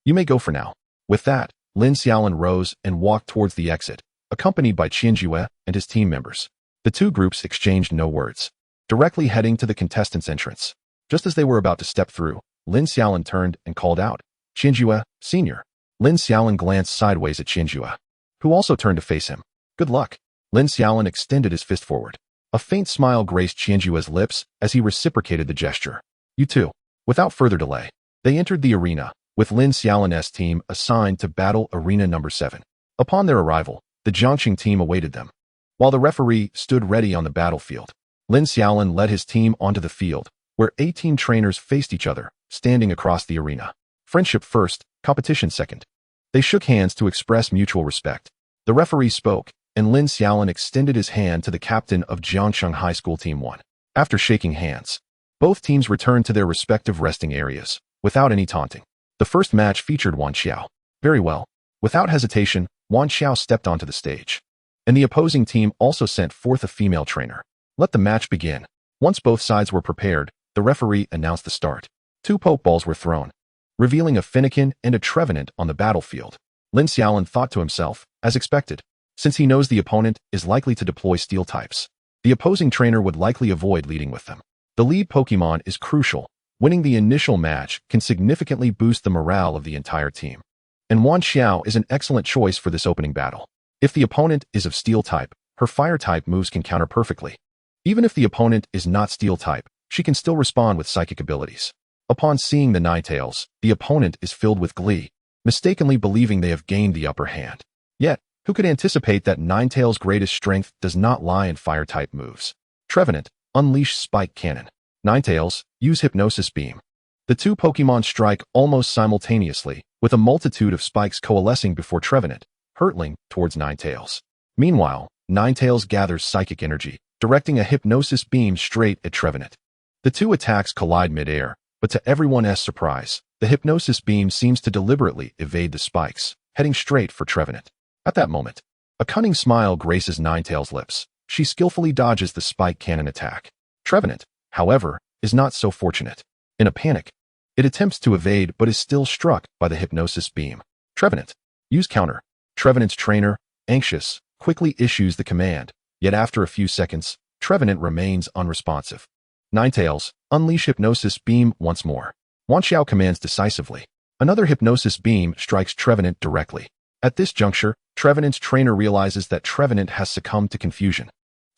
Speaker 1: You may go for now. With that, Lin Xiaolin rose and walked towards the exit, accompanied by Qianjue and his team members. The two groups exchanged no words, directly heading to the contestants' entrance. Just as they were about to step through, Lin Xiaolin turned and called out, Qianjue, Senior. Lin Xiaolin glanced sideways at Qianjue, who also turned to face him. Good luck. Lin Xiaolin extended his fist forward. A faint smile graced Qianjue's lips as he reciprocated the gesture. You too. Without further delay, they entered the arena, with Lin Xiaolin's team assigned to battle arena number 7. Upon their arrival, the Jiangqing team awaited them. While the referee stood ready on the battlefield, Lin Xiaolin led his team onto the field, where 18 trainers faced each other, standing across the arena. Friendship first, competition second. They shook hands to express mutual respect. The referee spoke, and Lin Xiaolin extended his hand to the captain of Jiangsheng High School Team 1. After shaking hands, both teams returned to their respective resting areas, without any taunting. The first match featured Wan Xiao. Very well. Without hesitation, Wan Xiao stepped onto the stage. And the opposing team also sent forth a female trainer. Let the match begin. Once both sides were prepared, the referee announced the start. 2 Pokeballs were thrown, revealing a Finnegan and a Trevenant on the battlefield. Lin Xiaolin thought to himself, as expected, since he knows the opponent is likely to deploy steel types, the opposing trainer would likely avoid leading with them. The lead Pokemon is crucial. Winning the initial match can significantly boost the morale of the entire team. And Wan Xiao is an excellent choice for this opening battle. If the opponent is of steel type, her fire type moves can counter perfectly. Even if the opponent is not steel type, she can still respond with psychic abilities. Upon seeing the Ninetales, the opponent is filled with glee, mistakenly believing they have gained the upper hand. Yet, who could anticipate that Ninetales' greatest strength does not lie in fire-type moves? Trevenant, unleash Spike Cannon. Ninetales, use Hypnosis Beam. The 2 Pokemon strike almost simultaneously, with a multitude of spikes coalescing before Trevenant, hurtling towards Ninetales. Meanwhile, Ninetales gathers psychic energy, directing a Hypnosis Beam straight at Trevenant. The 2 attacks collide mid-air, but to everyone's surprise, the Hypnosis Beam seems to deliberately evade the spikes, heading straight for Trevenant. At that moment, a cunning smile graces Ninetales' lips. She skillfully dodges the Spike Cannon attack. Trevenant, however, is not so fortunate. In a panic, it attempts to evade but is still struck by the Hypnosis Beam. Trevenant, use counter. Trevenant's trainer, anxious, quickly issues the command, yet after a few seconds, Trevenant remains unresponsive. Ninetales, unleash Hypnosis Beam once more. Wan Xiao commands decisively. Another Hypnosis Beam strikes Trevenant directly. At this juncture, Trevenant's trainer realizes that Trevenant has succumbed to confusion,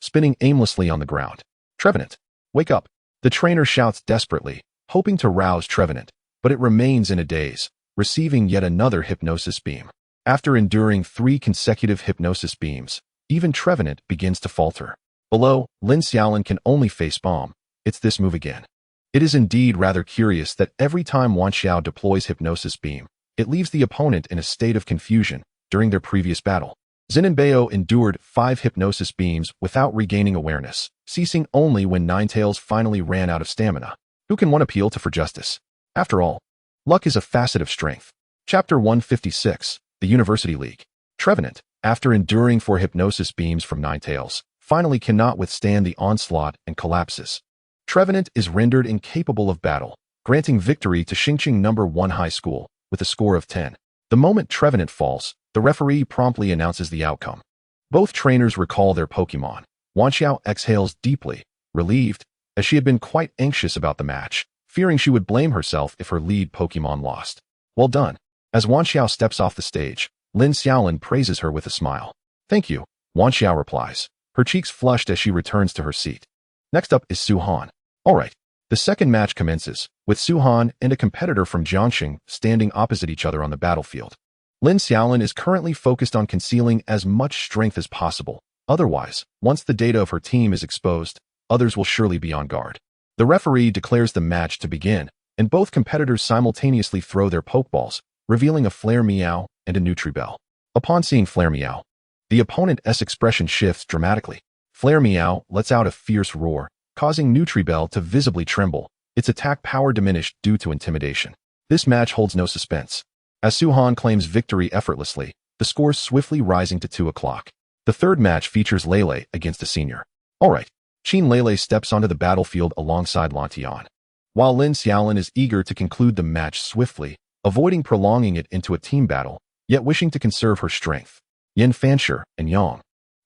Speaker 1: spinning aimlessly on the ground. Trevenant, wake up! The trainer shouts desperately, hoping to rouse Trevenant, but it remains in a daze, receiving yet another Hypnosis Beam. After enduring 3 consecutive Hypnosis Beams, even Trevenant begins to falter. Below, Lin Xiaolin can only face bomb. It's this move again. It is indeed rather curious that every time Wan Xiao deploys Hypnosis Beam, it leaves the opponent in a state of confusion during their previous battle. Zinenbeo endured 5 Hypnosis Beams without regaining awareness, ceasing only when Ninetales finally ran out of stamina. Who can one appeal to for justice? After all, luck is a facet of strength. Chapter 156, The University League. Trevenant, after enduring 4 Hypnosis Beams from Ninetales, finally cannot withstand the onslaught and collapses. Trevenant is rendered incapable of battle, granting victory to Xingqing No. 1 High School with a score of 10. The moment Trevenant falls, the referee promptly announces the outcome. Both trainers recall their Pokémon. Wan Xiao exhales deeply, relieved, as she had been quite anxious about the match, fearing she would blame herself if her lead Pokémon lost. Well done. As Wan Xiao steps off the stage, Lin Xiaolin praises her with a smile. Thank you, Wan Xiao replies, her cheeks flushed as she returns to her seat. Next up is Su Han. Alright. The second match commences, with Su Han and a competitor from Jiangxing standing opposite each other on the battlefield. Lin Xiaolin is currently focused on concealing as much strength as possible. Otherwise, once the data of her team is exposed, others will surely be on guard. The referee declares the match to begin, and both competitors simultaneously throw their Pokeballs, revealing a Flare Meow and a Nutribell. Upon seeing Flare Meow, the opponent's expression shifts dramatically. Flare Meow lets out a fierce roar, causing Nutribell to visibly tremble, its attack power diminished due to intimidation. This match holds no suspense. As Su Han claims victory effortlessly, the scores swiftly rising to 2 o'clock. The third match features Lele against a senior. Alright, Qin Lele steps onto the battlefield alongside Lantian. While Lin Xiaolin is eager to conclude the match swiftly, avoiding prolonging it into a team battle, yet wishing to conserve her strength. Yin Fanshi and Yang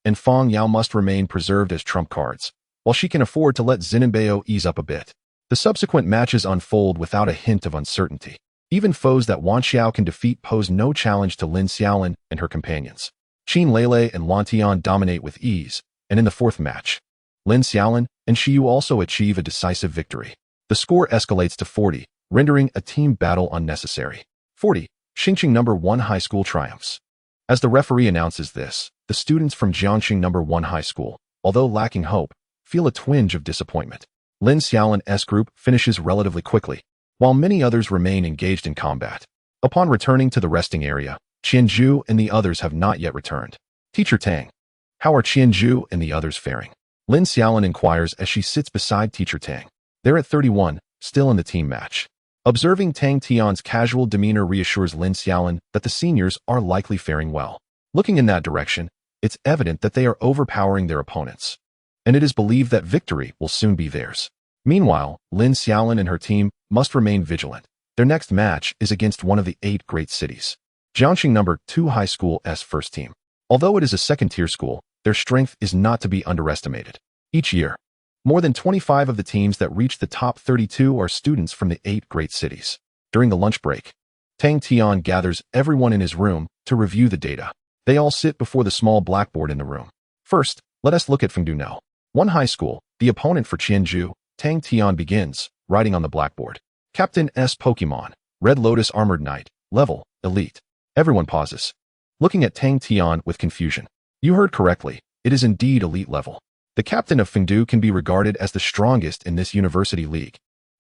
Speaker 1: and Fang Yao must remain preserved as trump cards, while she can afford to let Zinenbeo ease up a bit. The subsequent matches unfold without a hint of uncertainty. Even foes that Wan Xiao can defeat pose no challenge to Lin Xiaolin and her companions. Qin Lele and Lantian dominate with ease, and in the fourth match, Lin Xiaolin and Xiyu also achieve a decisive victory. The score escalates to 40, rendering a team battle unnecessary. 40. Xingqing No. 1 High School triumphs. As the referee announces this, the students from Jiangxing No. 1 High School, although lacking hope, feel a twinge of disappointment. Lin Xiaolin's group finishes relatively quickly, while many others remain engaged in combat. Upon returning to the resting area, Qianzhu and the others have not yet returned. Teacher Tang. How are Qianzhu and the others faring? Lin Xiaolin inquires as she sits beside Teacher Tang. They're at 31, still in the team match. Observing Tang Tian's casual demeanor reassures Lin Xiaolin that the seniors are likely faring well. Looking in that direction, it's evident that they are overpowering their opponents, and it is believed that victory will soon be theirs. Meanwhile, Lin Xiaolin and her team must remain vigilant. Their next match is against one of the 8 great cities. Jiangxing No. 2 High School's first team. Although it is a second-tier school, their strength is not to be underestimated. Each year, more than 25 of the teams that reach the top 32 are students from the 8 great cities. During the lunch break, Tang Tian gathers everyone in his room to review the data. They all sit before the small blackboard in the room. First, let us look at Fengdu No. 1 High School, the opponent for Qianzhu. Tang Tian begins, writing on the blackboard. Captain S. Pokémon, Red Lotus Armored Knight, level, elite. Everyone pauses, looking at Tang Tian with confusion. You heard correctly, it is indeed elite level. The captain of Fengdu can be regarded as the strongest in this university league,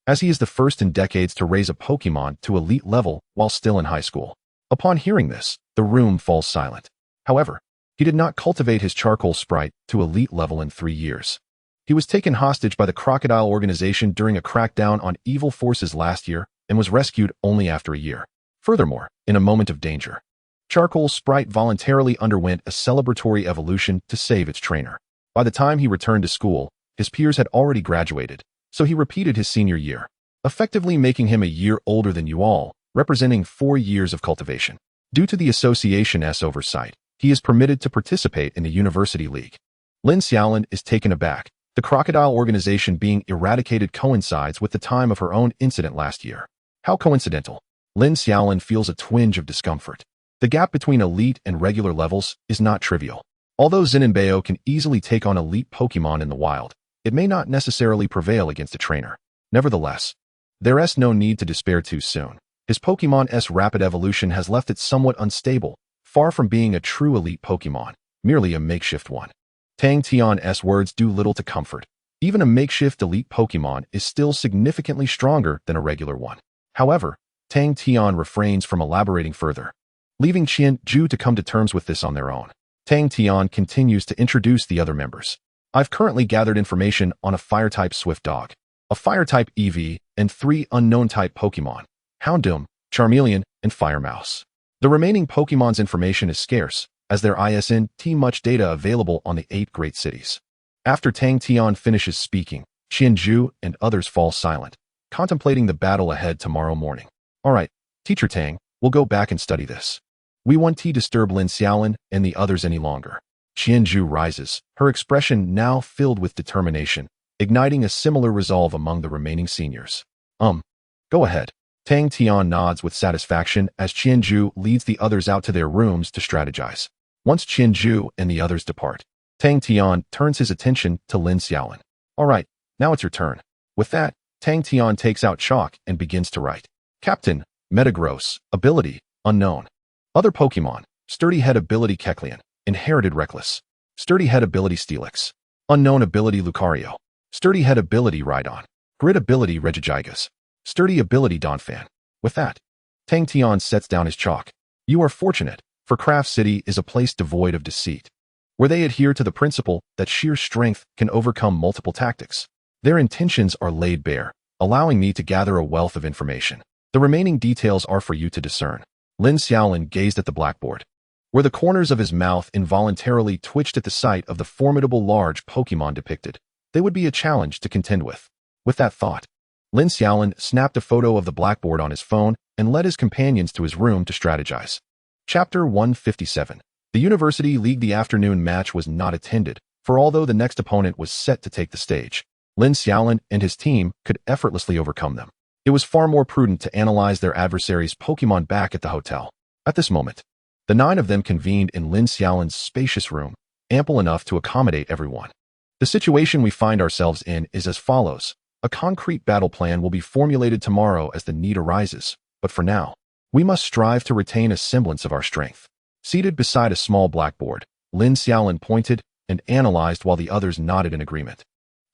Speaker 1: as he is the first in decades to raise a Pokémon to elite level while still in high school. Upon hearing this, the room falls silent. However, he did not cultivate his charcoal sprite to elite level in 3 years. He was taken hostage by the Crocodile organization during a crackdown on evil forces last year and was rescued only after a year. Furthermore, in a moment of danger, Charcoal Sprite voluntarily underwent a celebratory evolution to save its trainer. By the time he returned to school, his peers had already graduated, so he repeated his senior year, effectively making him a year older than you all, representing 4 years of cultivation. Due to the association's oversight, he is permitted to participate in the University League. Lin Xiaolin is taken aback. The Crocodile organization being eradicated coincides with the time of her own incident last year. How coincidental. Lin Xiaolin feels a twinge of discomfort. The gap between elite and regular levels is not trivial. Although Zinenbeo can easily take on elite Pokémon in the wild, it may not necessarily prevail against a trainer. Nevertheless, there's no need to despair too soon. His Pokémon's rapid evolution has left it somewhat unstable, far from being a true elite Pokémon, merely a makeshift one. Tang Tian's words do little to comfort. Even a makeshift elite Pokémon is still significantly stronger than a regular one. However, Tang Tian refrains from elaborating further, leaving Qianzhu to come to terms with this on their own. Tang Tian continues to introduce the other members. I've currently gathered information on a Fire-type Swift Dog, a Fire-type EV, and 3 unknown-type Pokémon, Houndoom, Charmeleon, and Fire Mouse. The remaining Pokémon's information is scarce, as there isn't much data available on the 8 great cities. After Tang Tian finishes speaking, Qianzhu and others fall silent, contemplating the battle ahead tomorrow morning. Alright, Teacher Tang, we'll go back and study this. We won't disturb Lin Xiaolin and the others any longer. Qianzhu rises, her expression now filled with determination, igniting a similar resolve among the remaining seniors. Go ahead. Tang Tian nods with satisfaction as Qianzhu leads the others out to their rooms to strategize. Once Qianzhu and the others depart, Tang Tian turns his attention to Lin Xiaolin. Alright, now it's your turn. With that, Tang Tian takes out chalk and begins to write. Captain, Metagross, ability, unknown. Other Pokémon, Sturdy Head ability Kecleon, inherited Reckless. Sturdy Head ability Steelix. Unknown ability Lucario. Sturdy Head ability Rhydon. Grid ability Regigigas. Sturdy ability Donphan. With that, Tang Tian sets down his chalk. You are fortunate, for Craft City is a place devoid of deceit, where they adhere to the principle that sheer strength can overcome multiple tactics. Their intentions are laid bare, allowing me to gather a wealth of information. The remaining details are for you to discern. Lin Xiaolin gazed at the blackboard, where the corners of his mouth involuntarily twitched at the sight of the formidable large Pokémon depicted. They would be a challenge to contend with. With that thought, Lin Xiaolin snapped a photo of the blackboard on his phone and led his companions to his room to strategize. Chapter 157. The University League. The afternoon match was not attended, for although the next opponent was set to take the stage, Lin Xiaolin and his team could effortlessly overcome them. It was far more prudent to analyze their adversaries' Pokémon back at the hotel. At this moment, the 9 of them convened in Lin Xiaolin's spacious room, ample enough to accommodate everyone. The situation we find ourselves in is as follows. A concrete battle plan will be formulated tomorrow as the need arises, but for now, we must strive to retain a semblance of our strength. Seated beside a small blackboard, Lin Xiaolin pointed and analyzed while the others nodded in agreement,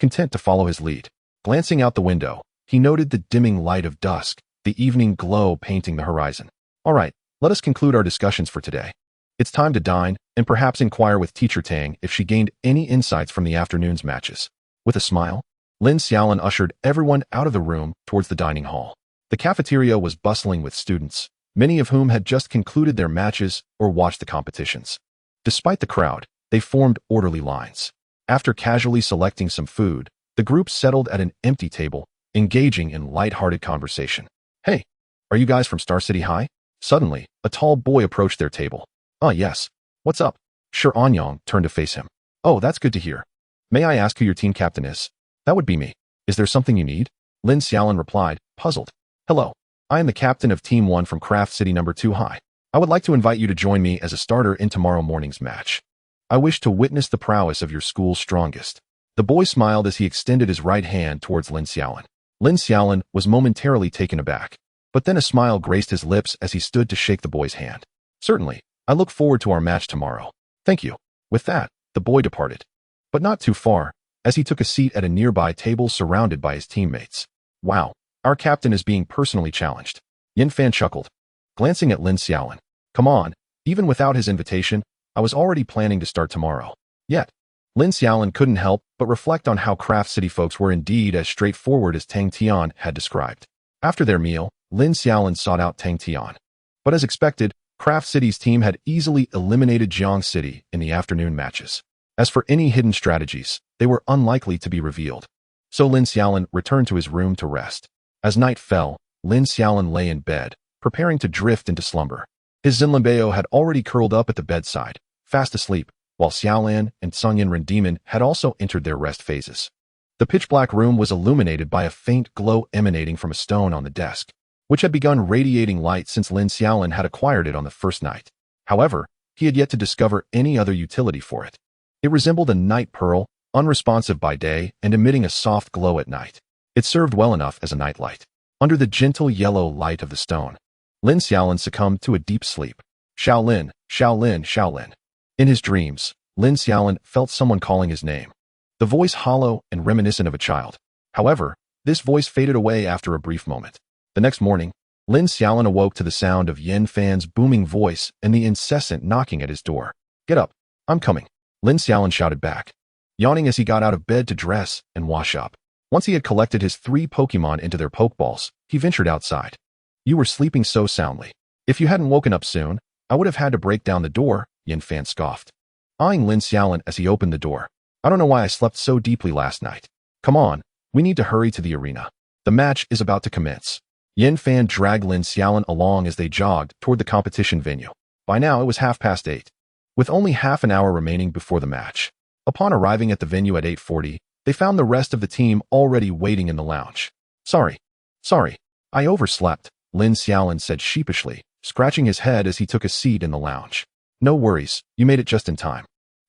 Speaker 1: content to follow his lead. Glancing out the window, he noted the dimming light of dusk, the evening glow painting the horizon. Alright, Let us conclude our discussions for today. It's time to dine, and perhaps inquire with Teacher Tang if she gained any insights from the afternoon's matches. With a smile, Lin Xiaolin ushered everyone out of the room towards the dining hall. The cafeteria was bustling with students, many of whom had just concluded their matches or watched the competitions. Despite the crowd, they formed orderly lines. After casually selecting some food, the group settled at an empty table, engaging in light-hearted conversation. Hey, are you guys from Star City High? Suddenly, a tall boy approached their table. Yes. What's up? Shi Anyang turned to face him. Oh, that's good to hear. May I ask who your team captain is? That would be me. Is there something you need? Lin Xiaolin replied, puzzled. Hello. I am the captain of Team 1 from Craft City number 2 High. I would like to invite you to join me as a starter in tomorrow morning's match. I wish to witness the prowess of your school's strongest. The boy smiled as he extended his right hand towards Lin Xiaolin. Lin Xiaolin was momentarily taken aback, but then a smile graced his lips as he stood to shake the boy's hand. Certainly, I look forward to our match tomorrow. Thank you. With that, the boy departed. But not too far, as he took a seat at a nearby table surrounded by his teammates. Wow, our captain is being personally challenged. Yin Fan chuckled, glancing at Lin Xiaolin. Come on, even without his invitation, I was already planning to start tomorrow. Yet, Lin Xiaolin couldn't help but reflect on how Craft City folks were indeed as straightforward as Tang Tian had described. After their meal, Lin Xiaolin sought out Tang Tian. But as expected, Craft City's team had easily eliminated Jiang City in the afternoon matches. As for any hidden strategies, they were unlikely to be revealed. So Lin Xiaolin returned to his room to rest. As night fell, Lin Xiaolin lay in bed, preparing to drift into slumber. His Zinlinbeo had already curled up at the bedside, fast asleep, while Xiaolan and Sungyan Rendemon had also entered their rest phases. The pitch-black room was illuminated by a faint glow emanating from a stone on the desk, which had begun radiating light since Lin Xiaolin had acquired it on the first night. However, he had yet to discover any other utility for it. It resembled a night pearl, unresponsive by day and emitting a soft glow at night. It served well enough as a nightlight. Under the gentle yellow light of the stone, Lin Xiaolin succumbed to a deep sleep. Shaolin, Shaolin, Shaolin. In his dreams, Lin Xiaolin felt someone calling his name. The voice hollow and reminiscent of a child. However, this voice faded away after a brief moment. The next morning, Lin Xiaolin awoke to the sound of Yin Fan's booming voice and the incessant knocking at his door. Get up, I'm coming, Lin Xiaolin shouted back, yawning as he got out of bed to dress and wash up. Once he had collected his 3 Pokémon into their Pokeballs, he ventured outside. You were sleeping so soundly. If you hadn't woken up soon, I would have had to break down the door, Yin Fan scoffed, eyeing Lin Xiaolin as he opened the door. I don't know why I slept so deeply last night. Come on, we need to hurry to the arena. The match is about to commence. Yin Fan dragged Lin Xiaolin along as they jogged toward the competition venue. By now, it was 8:30. With only half an hour remaining before the match. Upon arriving at the venue at 8:40, they found the rest of the team already waiting in the lounge. Sorry, I overslept, Lin Xiaolin said sheepishly, scratching his head as he took a seat in the lounge. No worries, you made it just in time.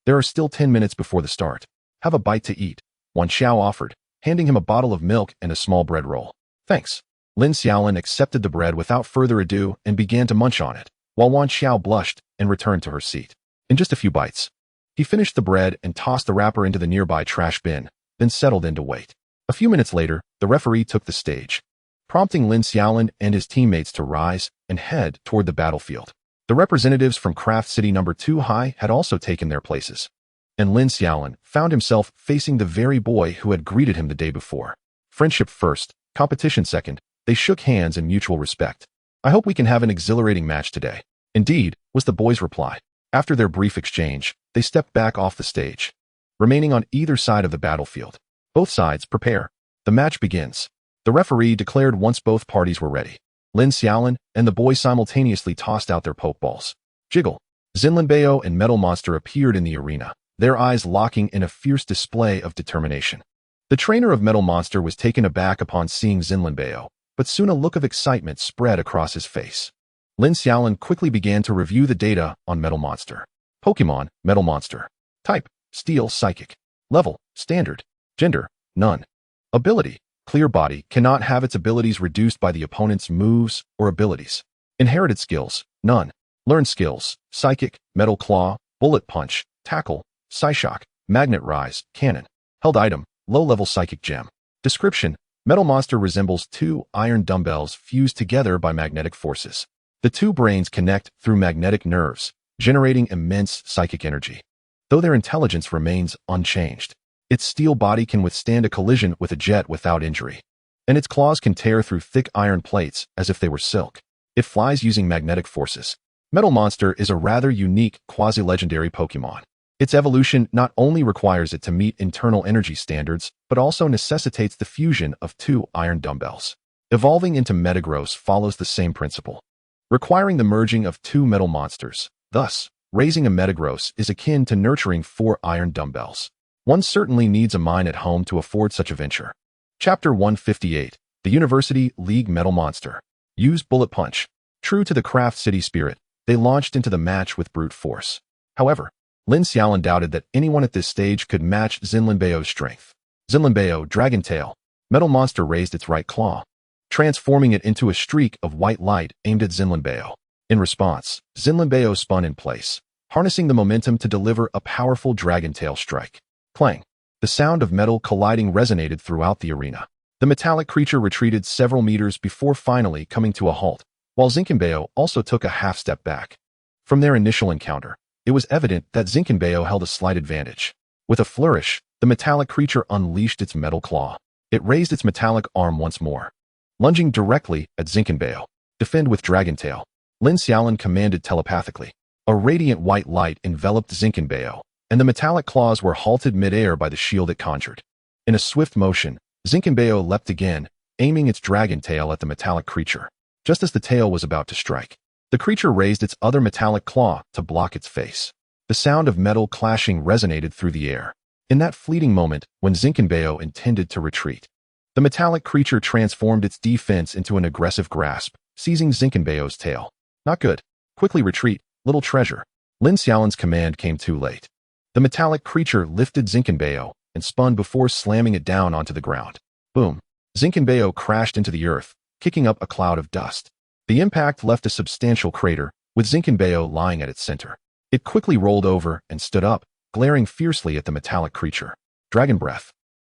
Speaker 1: There are still 10 minutes before the start. Have a bite to eat, Wan Xiao offered, handing him a bottle of milk and a small bread roll. Thanks. Lin Xiaolin accepted the bread without further ado and began to munch on it, while Wan Xiao blushed and returned to her seat. In just a few bites, he finished the bread and tossed the wrapper into the nearby trash bin, then settled in to wait. A few minutes later, the referee took the stage, prompting Lin Xiaolin and his teammates to rise and head toward the battlefield. The representatives from Craft City number 2 High had also taken their places, and Lin Xiaolin found himself facing the very boy who had greeted him the day before. Friendship first, competition second, they shook hands in mutual respect. I hope we can have an exhilarating match today. Indeed, was the boy's reply. After their brief exchange, they stepped back off the stage, remaining on either side of the battlefield. Both sides prepare. The match begins. The referee declared once both parties were ready. Lin Xiaolin and the boy simultaneously tossed out their Pokeballs. Jiggle, Zinlinbeo and Metal Monster appeared in the arena, their eyes locking in a fierce display of determination. The trainer of Metal Monster was taken aback upon seeing Zinlinbeo, but soon a look of excitement spread across his face. Lin Xiaolin quickly began to review the data on Metal Monster. Pokémon, Metal Monster. Type, Steel Psychic. Level, Standard. Gender, None. Ability, Clear Body, cannot have its abilities reduced by the opponent's moves or abilities. Inherited skills, None. Learned skills, Psychic, Metal Claw, Bullet Punch, Tackle, Psyshock, Magnet Rise, Cannon. Held item, Low-level Psychic Gem. Description, Metal Monster resembles 2 iron dumbbells fused together by magnetic forces. The two brains connect through magnetic nerves, generating immense psychic energy. Though their intelligence remains unchanged, its steel body can withstand a collision with a jet without injury, and its claws can tear through thick iron plates as if they were silk. It flies using magnetic forces. Metal Monster is a rather unique, quasi-legendary Pokémon. Its evolution not only requires it to meet internal energy standards, but also necessitates the fusion of two iron dumbbells. Evolving into Metagross follows the same principle, requiring the merging of two metal monsters. Thus, raising a Metagross is akin to nurturing 4 iron dumbbells. One certainly needs a mine at home to afford such a venture. Chapter 158, The University League Metal Monster. Use Bullet Punch. True to the Craft City spirit, they launched into the match with brute force. However, Lin Xiaolin doubted that anyone at this stage could match Zinlinbeo's strength. Zinlinbeo, Dragon Tail. Metal Monster raised its right claw, transforming it into a streak of white light aimed at Zinlinbeo. In response, Zinlinbeo spun in place, harnessing the momentum to deliver a powerful Dragon Tail strike. Clang! The sound of metal colliding resonated throughout the arena. The metallic creature retreated several meters before finally coming to a halt, while Zinlinbeo also took a half-step back. From their initial encounter, it was evident that Zinlinbeo held a slight advantage. With a flourish, the metallic creature unleashed its metal claw. It raised its metallic arm once more, lunging directly at Zinlinbeo. Defend with Dragon Tail, Lin Xiaolin commanded telepathically. A radiant white light enveloped Zinlinbeo, and the metallic claws were halted mid-air by the shield it conjured. In a swift motion, Zinlinbeo leapt again, aiming its dragon tail at the metallic creature. Just as the tail was about to strike, the creature raised its other metallic claw to block its face. The sound of metal clashing resonated through the air. In that fleeting moment, when Zinlinbeo intended to retreat, the metallic creature transformed its defense into an aggressive grasp, seizing Zinlinbeo's tail. Not good. Quickly retreat, little treasure. Lin Xiaolin's command came too late. The metallic creature lifted Zinlinbeo and spun before slamming it down onto the ground. Boom! Zinlinbeo crashed into the earth, kicking up a cloud of dust. The impact left a substantial crater, with Zinlinbeo lying at its center. It quickly rolled over and stood up, glaring fiercely at the metallic creature. Dragon Breath.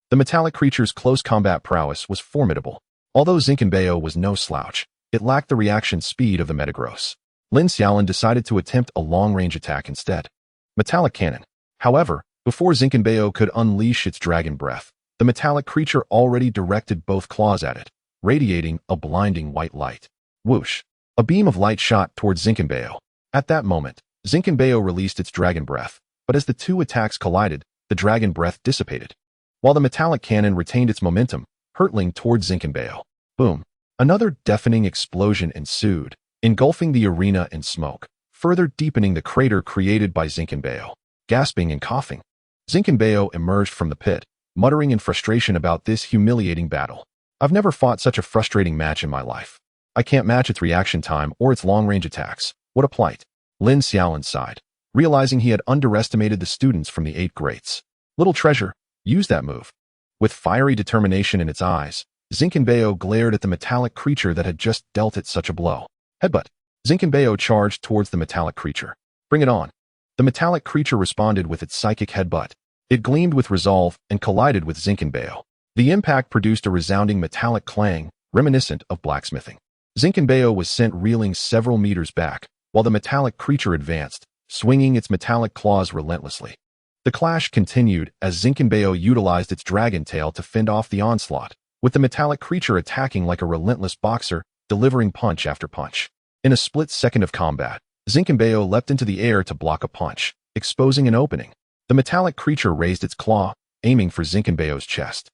Speaker 1: The metallic creature's close combat prowess was formidable. Although Zinlinbeo was no slouch, it lacked the reaction speed of the Metagross. Lin Xiaolin decided to attempt a long-range attack instead. Metallic Cannon. However, before Zinlinbeo could unleash its Dragon Breath, the metallic creature already directed both claws at it, radiating a blinding white light. Whoosh! A beam of light shot towards Zinlinbeo. At that moment, Zinlinbeo released its Dragon Breath, but as the two attacks collided, the Dragon Breath dissipated, while the metallic cannon retained its momentum, hurtling towards Zinlinbeo. Boom! Another deafening explosion ensued, engulfing the arena in smoke, further deepening the crater created by Zinlinbeo. Gasping and coughing, Zinlinbeo emerged from the pit, muttering in frustration about this humiliating battle. I've never fought such a frustrating match in my life. I can't match its reaction time or its long-range attacks. What a plight. Lin Xiaolin sighed, realizing he had underestimated the students from the 8 greats. Little treasure, use that move. With fiery determination in its eyes, Zinlinbeo glared at the metallic creature that had just dealt it such a blow. Headbutt. Zinlinbeo charged towards the metallic creature. Bring it on. The metallic creature responded with its psychic headbutt. It gleamed with resolve and collided with Zinlinbeo. The impact produced a resounding metallic clang, reminiscent of blacksmithing. Zinlinbeo was sent reeling several meters back, while the metallic creature advanced, swinging its metallic claws relentlessly. The clash continued as Zinlinbeo utilized its dragon tail to fend off the onslaught, with the metallic creature attacking like a relentless boxer, delivering punch after punch. In a split second of combat, Zinlinbeo leapt into the air to block a punch, exposing an opening. The metallic creature raised its claw, aiming for Zinlinbeo's chest.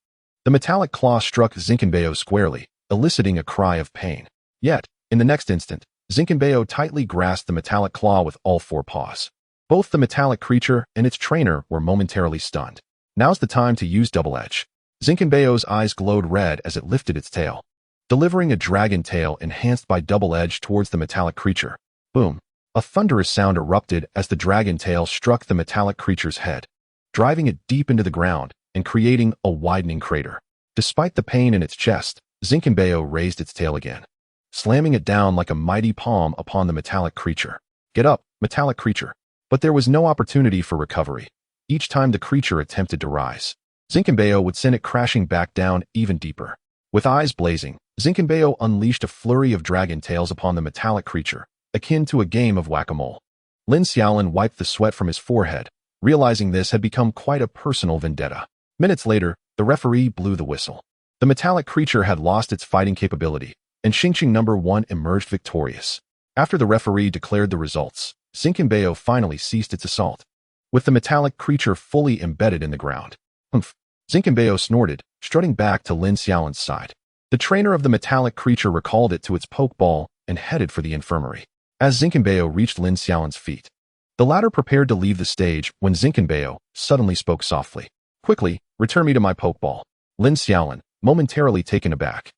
Speaker 1: The metallic claw struck Zinlinbeo squarely, eliciting a cry of pain. Yet, in the next instant, Zinlinbeo tightly grasped the metallic claw with all 4 paws. Both the metallic creature and its trainer were momentarily stunned. Now's the time to use Double Edge. Zinlinbeo's eyes glowed red as it lifted its tail, delivering a dragon tail enhanced by Double Edge towards the metallic creature. Boom! A thunderous sound erupted as the dragon tail struck the metallic creature's head, driving it deep into the ground and creating a widening crater. Despite the pain in its chest, Zinlinbeo raised its tail again, slamming it down like a mighty palm upon the metallic creature. Get up, metallic creature. But there was no opportunity for recovery. Each time the creature attempted to rise, Zinlinbeo would send it crashing back down even deeper. With eyes blazing, Zinkenbeo unleashed a flurry of dragon tails upon the metallic creature, akin to a game of whack-a-mole. Lin Xiaolin wiped the sweat from his forehead, realizing this had become quite a personal vendetta. Minutes later, the referee blew the whistle. The metallic creature had lost its fighting capability, and Xingqing number 1 emerged victorious. After the referee declared the results, Zinkenbeo finally ceased its assault, with the metallic creature fully embedded in the ground. Humph! Zinkenbeo snorted, strutting back to Lin Xiaolin's side. The trainer of the metallic creature recalled it to its pokeball and headed for the infirmary. As Zinkenbeo reached Lin Xiaolin's feet, the latter prepared to leave the stage when Zinkenbeo suddenly spoke softly. Quickly, return me to my pokeball. Lin Xiaolin, momentarily taken aback,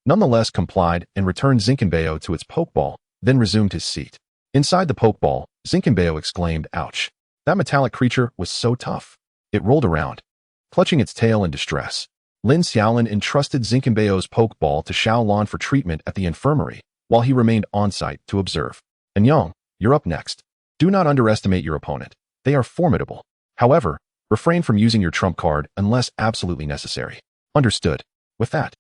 Speaker 1: nonetheless complied and returned Zinkenbeo to its pokeball, then resumed his seat. Inside the pokeball, Zinkenbeo exclaimed, "Ouch! That metallic creature was so tough." It rolled around, clutching its tail in distress. Lin Xiaolin entrusted Zinkenbeo's pokeball to Xiaolin for treatment at the infirmary, while he remained on-site to observe. "Anyang, you're up next. Do not underestimate your opponent. They are formidable. However, refrain from using your trump card unless absolutely necessary." "Understood." With that,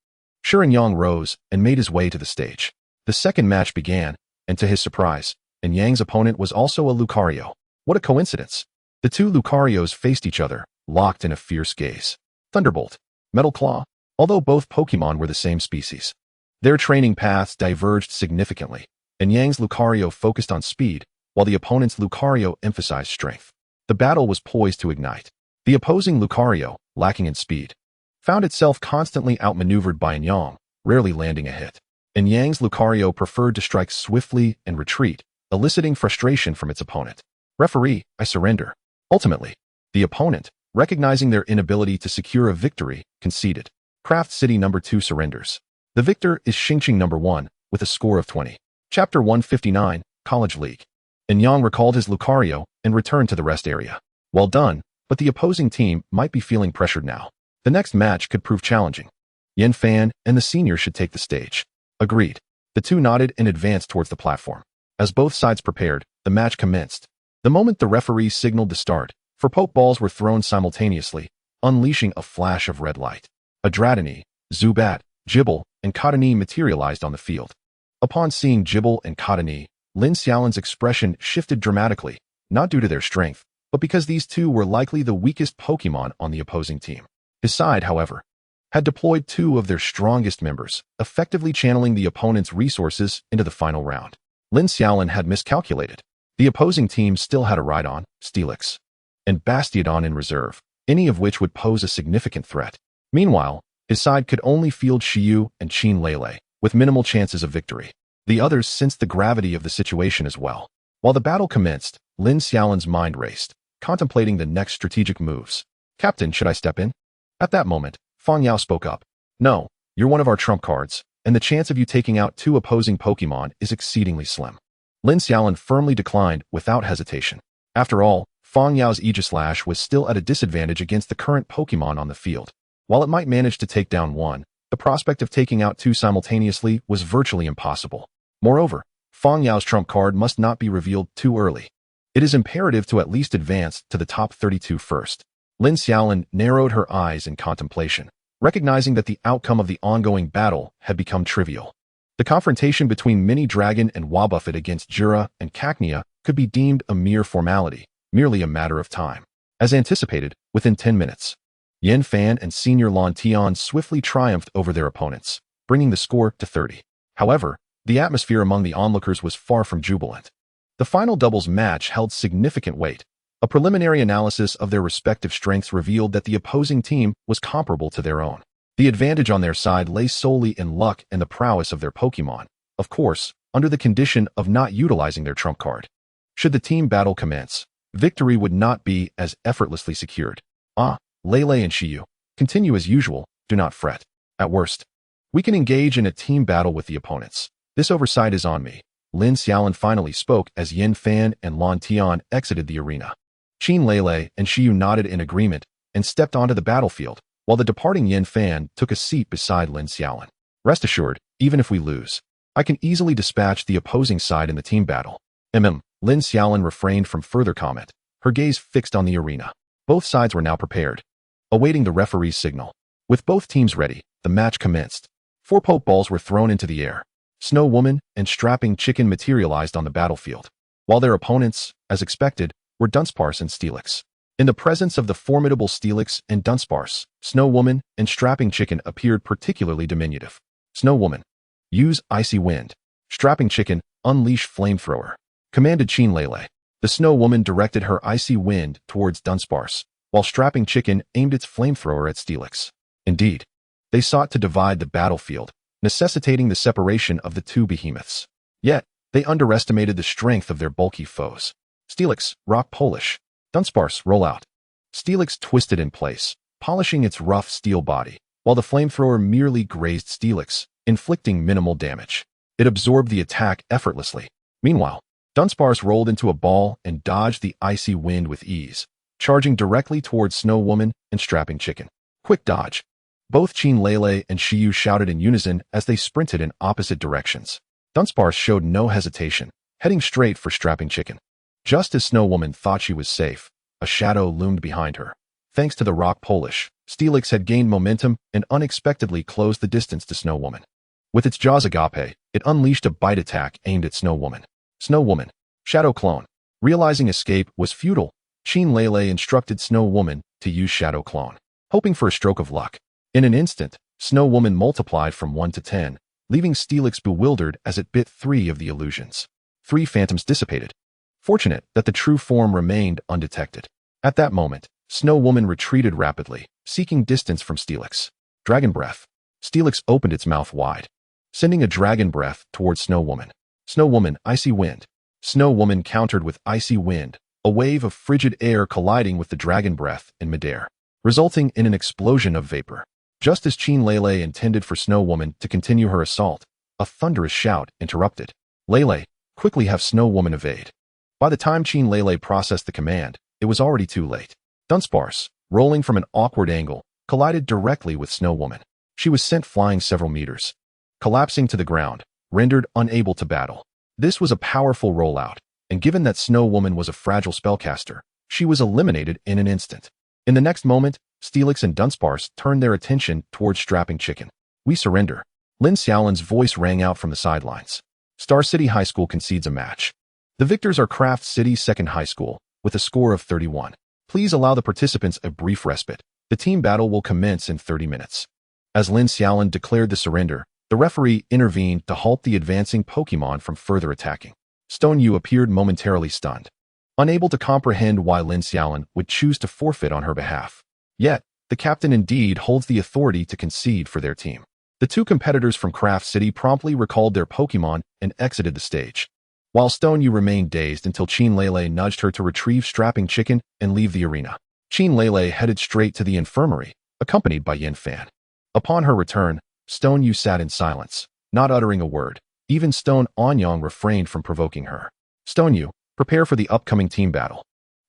Speaker 1: Yang rose and made his way to the stage. The second match began, and to his surprise, Yang's opponent was also a Lucario. What a coincidence! The two Lucarios faced each other, locked in a fierce gaze. Thunderbolt, Metal Claw. Although both Pokémon were the same species, their training paths diverged significantly, and Yang's Lucario focused on speed, while the opponent's Lucario emphasized strength. The battle was poised to ignite. The opposing Lucario, lacking in speed, found itself constantly outmaneuvered by Yang, rarely landing a hit. And Yang's Lucario preferred to strike swiftly and retreat, eliciting frustration from its opponent. "Referee, I surrender." Ultimately, the opponent, recognizing their inability to secure a victory, conceded. Craft City number 2 surrenders. The victor is Xingqing number 1, with a score of 20. Chapter 159, College League. And Yang recalled his Lucario and returned to the rest area. Well done, but the opposing team might be feeling pressured now. The next match could prove challenging. Yin Fan and the senior should take the stage. Agreed. The two nodded and advanced towards the platform. As both sides prepared, the match commenced. The moment the referee signaled the start, 4 Pokeballs were thrown simultaneously, unleashing a flash of red light. A Dratini, Zubat, Gible, and Cottonee materialized on the field. Upon seeing Gible and Cottonee, Lin Xiaolin's expression shifted dramatically, not due to their strength, but because these two were likely the weakest Pokémon on the opposing team. His side, however, had deployed 2 of their strongest members, effectively channeling the opponent's resources into the final round. Lin Xiaolin had miscalculated. The opposing team still had a Rhydon, Steelix, and Bastiodon in reserve, any of which would pose a significant threat. Meanwhile, his side could only field Xiyu and Qin Lele, with minimal chances of victory. The others sensed the gravity of the situation as well. While the battle commenced, Lin Xiaolin's mind raced, contemplating the next strategic moves. "Captain, should I step in?" At that moment, Fang Yao spoke up. "No, you're one of our trump cards, and the chance of you taking out 2 opposing Pokémon is exceedingly slim." Lin Xiaolin firmly declined without hesitation. After all, Fang Yao's Aegislash was still at a disadvantage against the current Pokémon on the field. While it might manage to take down 1, the prospect of taking out 2 simultaneously was virtually impossible. Moreover, Fang Yao's trump card must not be revealed too early. It is imperative to at least advance to the top 32 first. Lin Xiaolin narrowed her eyes in contemplation, recognizing that the outcome of the ongoing battle had become trivial. The confrontation between Mini Dragon and Wobbuffet against Jura and Cacnea could be deemed a mere formality, merely a matter of time. As anticipated, within 10 minutes, Yin Fan and Senior Lan Tian swiftly triumphed over their opponents, bringing the score to 30. However, the atmosphere among the onlookers was far from jubilant. The final doubles match held significant weight. A preliminary analysis of their respective strengths revealed that the opposing team was comparable to their own. The advantage on their side lay solely in luck and the prowess of their Pokémon, of course, under the condition of not utilizing their trump card. Should the team battle commence, victory would not be as effortlessly secured. Lele and Xiyu, continue as usual, do not fret. At worst, we can engage in a team battle with the opponents. This oversight is on me. Lin Xiaolin finally spoke as Yin Fan and Lan Tian exited the arena. Qin Lele and Xiyu nodded in agreement and stepped onto the battlefield, while the departing Yin Fan took a seat beside Lin Xiaolin. "Rest assured, even if we lose, I can easily dispatch the opposing side in the team battle." Lin Xiaolin refrained from further comment, her gaze fixed on the arena. Both sides were now prepared, awaiting the referee's signal. With both teams ready, the match commenced. 4 Pokeballs were thrown into the air. Snow Woman and Strapping Chicken materialized on the battlefield, while their opponents, as expected, were Dunsparce and Steelix. In the presence of the formidable Steelix and Dunsparce, Snow Woman and Strapping Chicken appeared particularly diminutive. Snow Woman. Use Icy Wind. Strapping Chicken, unleash Flamethrower. Commanded Chin Lele. The Snow Woman directed her Icy Wind towards Dunsparce, while Strapping Chicken aimed its Flamethrower at Steelix. Indeed, they sought to divide the battlefield, necessitating the separation of the two behemoths. Yet, they underestimated the strength of their bulky foes. Steelix, Rock Polish. Dunsparce, roll out. Steelix twisted in place, polishing its rough steel body, while the Flamethrower merely grazed Steelix, inflicting minimal damage. It absorbed the attack effortlessly. Meanwhile, Dunsparce rolled into a ball and dodged the Icy Wind with ease, charging directly towards Snow Woman and Strapping Chicken. Quick dodge. Both Chin Lele and Shiyu shouted in unison as they sprinted in opposite directions. Dunsparce showed no hesitation, heading straight for Strapping Chicken. Just as Snow Woman thought she was safe, a shadow loomed behind her. Thanks to the Rock Polish, Steelix had gained momentum and unexpectedly closed the distance to Snow Woman. With its jaws agape, it unleashed a bite attack aimed at Snow Woman. Snow Woman. Shadow Clone. Realizing escape was futile, Chin Lele instructed Snow Woman to use Shadow Clone, hoping for a stroke of luck. In an instant, Snow Woman multiplied from 1 to 10, leaving Steelix bewildered as it bit 3 of the illusions. 3 phantoms dissipated. Fortunate that the true form remained undetected. At that moment, Snow Woman retreated rapidly, seeking distance from Steelix. Dragon Breath. Steelix opened its mouth wide, sending a Dragon Breath towards Snow Woman. Snow Woman, Icy Wind. Snow Woman countered with Icy Wind, a wave of frigid air colliding with the Dragon Breath in midair, resulting in an explosion of vapor. Just as Chin Lele intended for Snow Woman to continue her assault, a thunderous shout interrupted. Lele, quickly have Snow Woman evade. By the time Chin Lele processed the command, it was already too late. Dunsparce, rolling from an awkward angle, collided directly with Snow Woman. She was sent flying several meters, collapsing to the ground, rendered unable to battle. This was a powerful rollout, and given that Snow Woman was a fragile spellcaster, she was eliminated in an instant. In the next moment, Steelix and Dunsparce turned their attention towards Strapping Chicken. We surrender. Lin Xiaolin's voice rang out from the sidelines. Star City High School concedes a match. The victors are Craft City Second High School, with a score of 31. Please allow the participants a brief respite. The team battle will commence in 30 minutes. As Lin Xiaolin declared the surrender, the referee intervened to halt the advancing Pokémon from further attacking. Stone Yu appeared momentarily stunned, unable to comprehend why Lin Xiaolin would choose to forfeit on her behalf. Yet, the captain indeed holds the authority to concede for their team. The 2 competitors from Craft City promptly recalled their Pokémon and exited the stage, while Stone Yu remained dazed until Chin Lele nudged her to retrieve Strapping Chicken and leave the arena. Chin Lele headed straight to the infirmary, accompanied by Yin Fan. Upon her return, Stone Yu sat in silence, not uttering a word. Even Stone Anyang refrained from provoking her. Stone Yu, prepare for the upcoming team battle.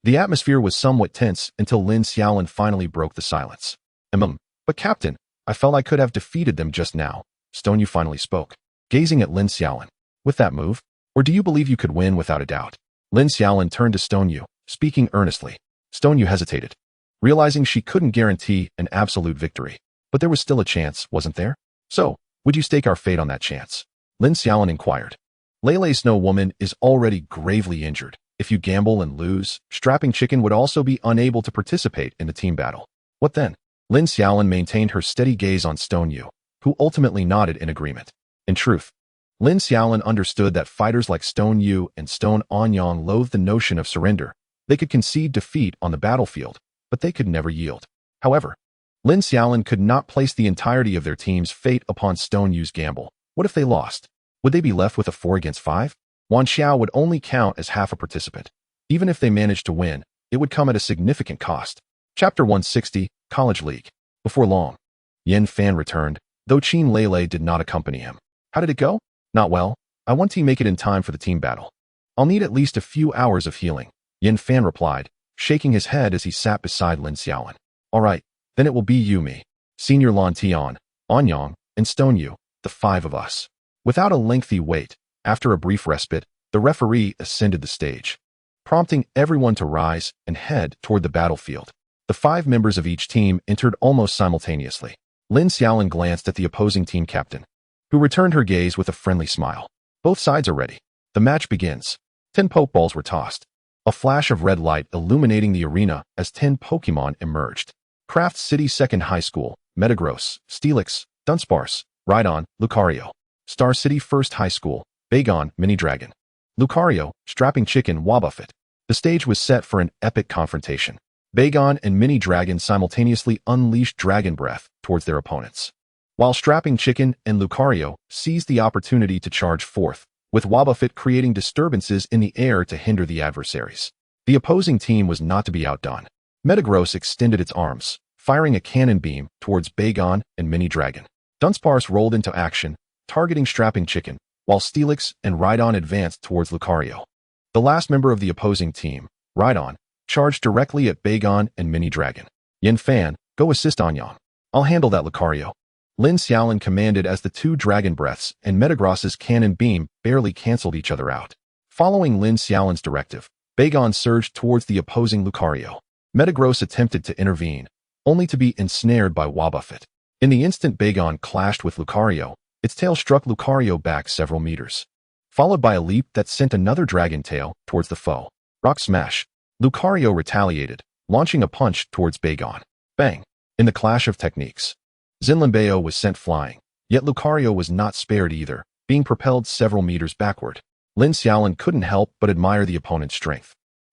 Speaker 1: The atmosphere was somewhat tense until Lin Xiaolin finally broke the silence. But Captain, I felt I could have defeated them just now. Stone Yu finally spoke, gazing at Lin Xiaolin. With that move? Or do you believe you could win without a doubt? Lin Xiaolin turned to Stone Yu, speaking earnestly. Stone Yu hesitated, realizing she couldn't guarantee an absolute victory. But there was still a chance, wasn't there? So, would you stake our fate on that chance? Lin Xiaolin inquired. Lele Snow Woman is already gravely injured. If you gamble and lose, Strapping Chicken would also be unable to participate in the team battle. What then? Lin Xiaolin maintained her steady gaze on Stone Yu, who ultimately nodded in agreement. In truth, Lin Xiaolin understood that fighters like Stone Yu and Stone Anyang loathed the notion of surrender. They could concede defeat on the battlefield, but they could never yield. However, Lin Xiaolin could not place the entirety of their team's fate upon Stone Yu's gamble. What if they lost? Would they be left with a 4 against 5? Wan Xiao would only count as half a participant. Even if they managed to win, it would come at a significant cost. Chapter 160, College League. Before long, Yin Fan returned, though Chin Lele did not accompany him. How did it go? Not well. I want to make it in time for the team battle. I'll need at least a few hours of healing, Yin Fan replied, shaking his head as he sat beside Lin Xiaolin. All right, then it will be you, me, Senior Lan Tian, Anyang, and Stone Yu, the 5 of us. Without a lengthy wait, after a brief respite, the referee ascended the stage, prompting everyone to rise and head toward the battlefield. The 5 members of each team entered almost simultaneously. Lin Xiaolin glanced at the opposing team captain, who returned her gaze with a friendly smile. Both sides are ready. The match begins. 10 Pokeballs were tossed. A flash of red light illuminating the arena as 10 Pokémon emerged. Craft City Second High School, Metagross, Steelix, Dunsparce, Rhydon, Lucario. Star City First High School, Bagon, Mini Dragon. Lucario, Strapping Chicken, Wobbuffet. The stage was set for an epic confrontation. Bagon and Mini Dragon simultaneously unleashed Dragon Breath towards their opponents, while Strapping Chicken and Lucario seized the opportunity to charge forth, with Wobbuffet creating disturbances in the air to hinder the adversaries. The opposing team was not to be outdone. Metagross extended its arms, firing a cannon beam towards Bagon and Mini Dragon. Dunsparce rolled into action, targeting Strapping Chicken, while Steelix and Rhydon advanced towards Lucario. The last member of the opposing team, Rhydon, charged directly at Bagon and Mini Dragon. Yin Fan, go assist Anyang. I'll handle that, Lucario. Lin Xiaolin commanded as the two Dragon Breaths and Metagross's cannon beam barely canceled each other out. Following Lin Xiaolin's directive, Bagon surged towards the opposing Lucario. Metagross attempted to intervene, only to be ensnared by Wobbuffet. In the instant Bagon clashed with Lucario, its tail struck Lucario back several meters, followed by a leap that sent another dragon tail towards the foe. Rock Smash. Lucario retaliated, launching a punch towards Bagon. Bang! In the clash of techniques, Zinlinbeo was sent flying, yet Lucario was not spared either, being propelled several meters backward. Lin Xiaolin couldn't help but admire the opponent's strength.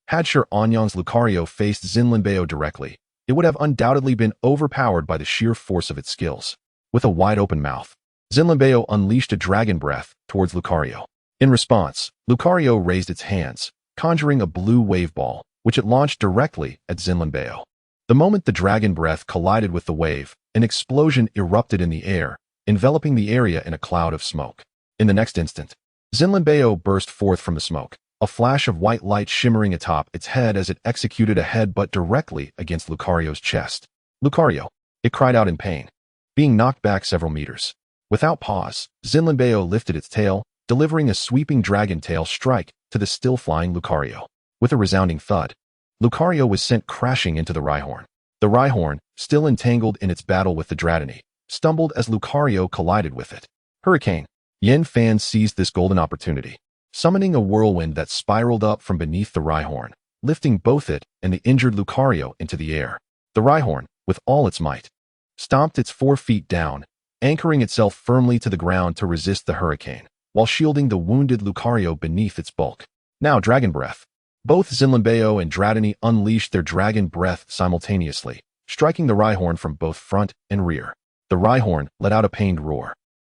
Speaker 1: Had Sure Anyang's Lucario faced Zinlinbeo directly, it would have undoubtedly been overpowered by the sheer force of its skills. With a wide-open mouth, Zinlinbeo unleashed a Dragon Breath towards Lucario. In response, Lucario raised its hands, conjuring a blue wave ball, which it launched directly at Zinlinbeo. The moment the Dragon Breath collided with the wave, an explosion erupted in the air, enveloping the area in a cloud of smoke. In the next instant, Zinlinbeo burst forth from the smoke, a flash of white light shimmering atop its head as it executed a headbutt directly against Lucario's chest. Lucario! It cried out in pain, being knocked back several meters. Without pause, Zinlinbeo lifted its tail, delivering a sweeping dragon tail strike to the still-flying Lucario. With a resounding thud, Lucario was sent crashing into the Rhyhorn. The Rhyhorn, still entangled in its battle with the Dratini, stumbled as Lucario collided with it. Hurricane. Yin Fan seized this golden opportunity, summoning a whirlwind that spiraled up from beneath the Rhyhorn, lifting both it and the injured Lucario into the air. The Rhyhorn, with all its might, stomped its 4 feet down, anchoring itself firmly to the ground to resist the hurricane, while shielding the wounded Lucario beneath its bulk. Now Dragon Breath. Both Zinlinbeo and Dratini unleashed their Dragon Breath simultaneously, striking the Rhyhorn from both front and rear. The Rhyhorn let out a pained roar.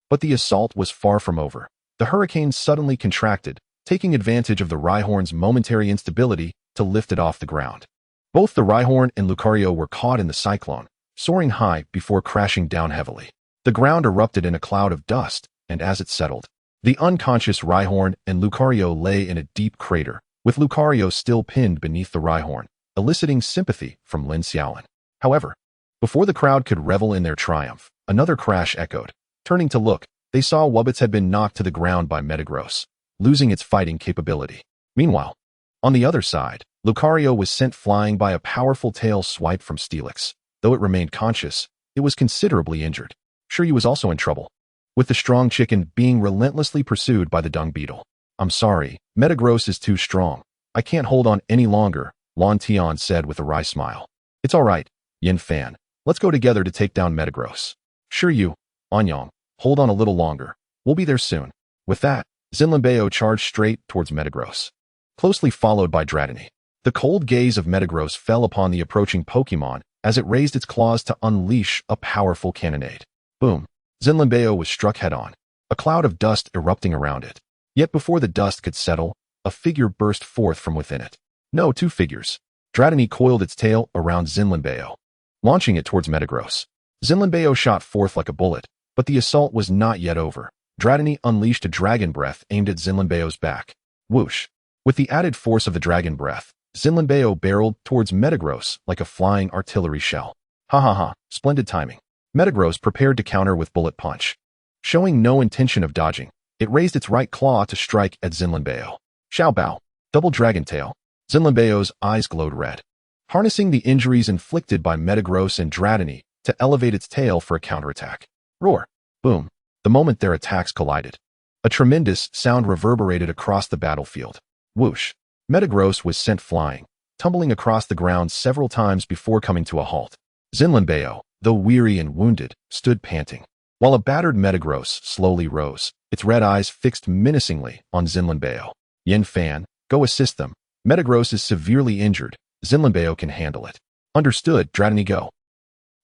Speaker 1: But the assault was far from over. The hurricane suddenly contracted, taking advantage of the Rhyhorn's momentary instability to lift it off the ground. Both the Rhyhorn and Lucario were caught in the cyclone, soaring high before crashing down heavily. The ground erupted in a cloud of dust, and as it settled, the unconscious Rhyhorn and Lucario lay in a deep crater, with Lucario still pinned beneath the Rhyhorn, eliciting sympathy from Lin Xiaolin. However, before the crowd could revel in their triumph, another crash echoed. Turning to look, they saw Wubbits had been knocked to the ground by Metagross, losing its fighting capability. Meanwhile, on the other side, Lucario was sent flying by a powerful tail swipe from Steelix. Though it remained conscious, it was considerably injured. Shiryu was also in trouble, with the strong chicken being relentlessly pursued by the dung beetle. I'm sorry, Metagross is too strong. I can't hold on any longer, Lan Tian said with a wry smile. It's all right, Yin Fan. Let's go together to take down Metagross. Shiryu, Anyang, hold on a little longer. We'll be there soon. With that, Zinlinbeo charged straight towards Metagross, closely followed by Dratini. The cold gaze of Metagross fell upon the approaching Pokémon as it raised its claws to unleash a powerful cannonade. Boom! Zinlinbeo was struck head-on, a cloud of dust erupting around it. Yet before the dust could settle, a figure burst forth from within it. No, 2 figures. Dratini coiled its tail around Zinlinbeo, launching it towards Metagross. Zinlinbeo shot forth like a bullet, but the assault was not yet over. Dratini unleashed a Dragon Breath aimed at Zinlinbeo's back. Whoosh! With the added force of the Dragon Breath, Zinlinbeo barreled towards Metagross like a flying artillery shell. Ha ha ha, splendid timing. Metagross prepared to counter with Bullet Punch. Showing no intention of dodging, it raised its right claw to strike at Zinlinbeo. Xiao Bao, double Dragon Tail. Zinlinbeo's eyes glowed red. Harnessing the injuries inflicted by Metagross and Dratini, to elevate its tail for a counterattack. Roar! Boom! The moment their attacks collided, a tremendous sound reverberated across the battlefield. Whoosh! Metagross was sent flying, tumbling across the ground several times before coming to a halt. Zinlinbeo, though weary and wounded, stood panting, while a battered Metagross slowly rose, its red eyes fixed menacingly on Zinlinbeo. Yin Fan, go assist them. Metagross is severely injured. Zinlinbeo can handle it. Understood, Dratini, go.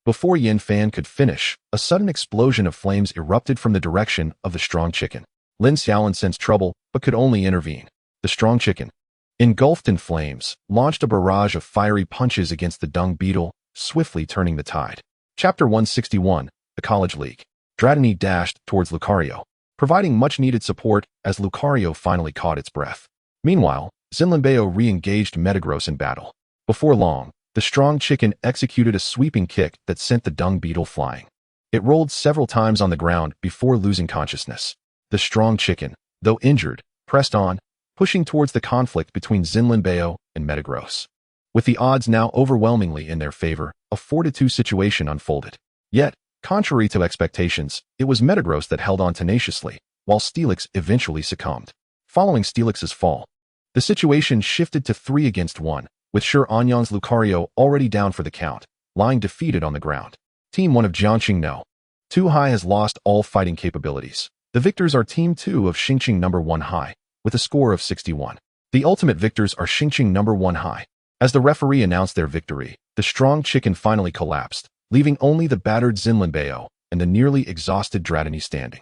Speaker 1: Before Yin Fan could finish, a sudden explosion of flames erupted from the direction of the strong chicken. Lin Xiaolin sensed trouble, but could only intervene. The strong chicken, engulfed in flames, launched a barrage of fiery punches against the dung beetle, swiftly turning the tide. Chapter 161, The College League. Dratini dashed towards Lucario, providing much-needed support as Lucario finally caught its breath. Meanwhile, Zinlinbeo re-engaged Metagross in battle. Before long, the strong chicken executed a sweeping kick that sent the dung beetle flying. It rolled several times on the ground before losing consciousness. The strong chicken, though injured, pressed on, pushing towards the conflict between Zinlinbeo and Metagross. With the odds now overwhelmingly in their favor, a 4-2 situation unfolded. Yet, contrary to expectations, it was Metagross that held on tenaciously, while Steelix eventually succumbed. Following Steelix's fall, the situation shifted to 3 against 1, with Sure Anyang's Lucario already down for the count, lying defeated on the ground. Team 1 of Jiangxing No. 2 High has lost all fighting capabilities. The victors are Team 2 of Xingqing No. 1 High, with a score of 61. The ultimate victors are Xingqing No. 1 High. As the referee announced their victory, the strong chicken finally collapsed, leaving only the battered Zinlinbeo and the nearly exhausted Dratini standing.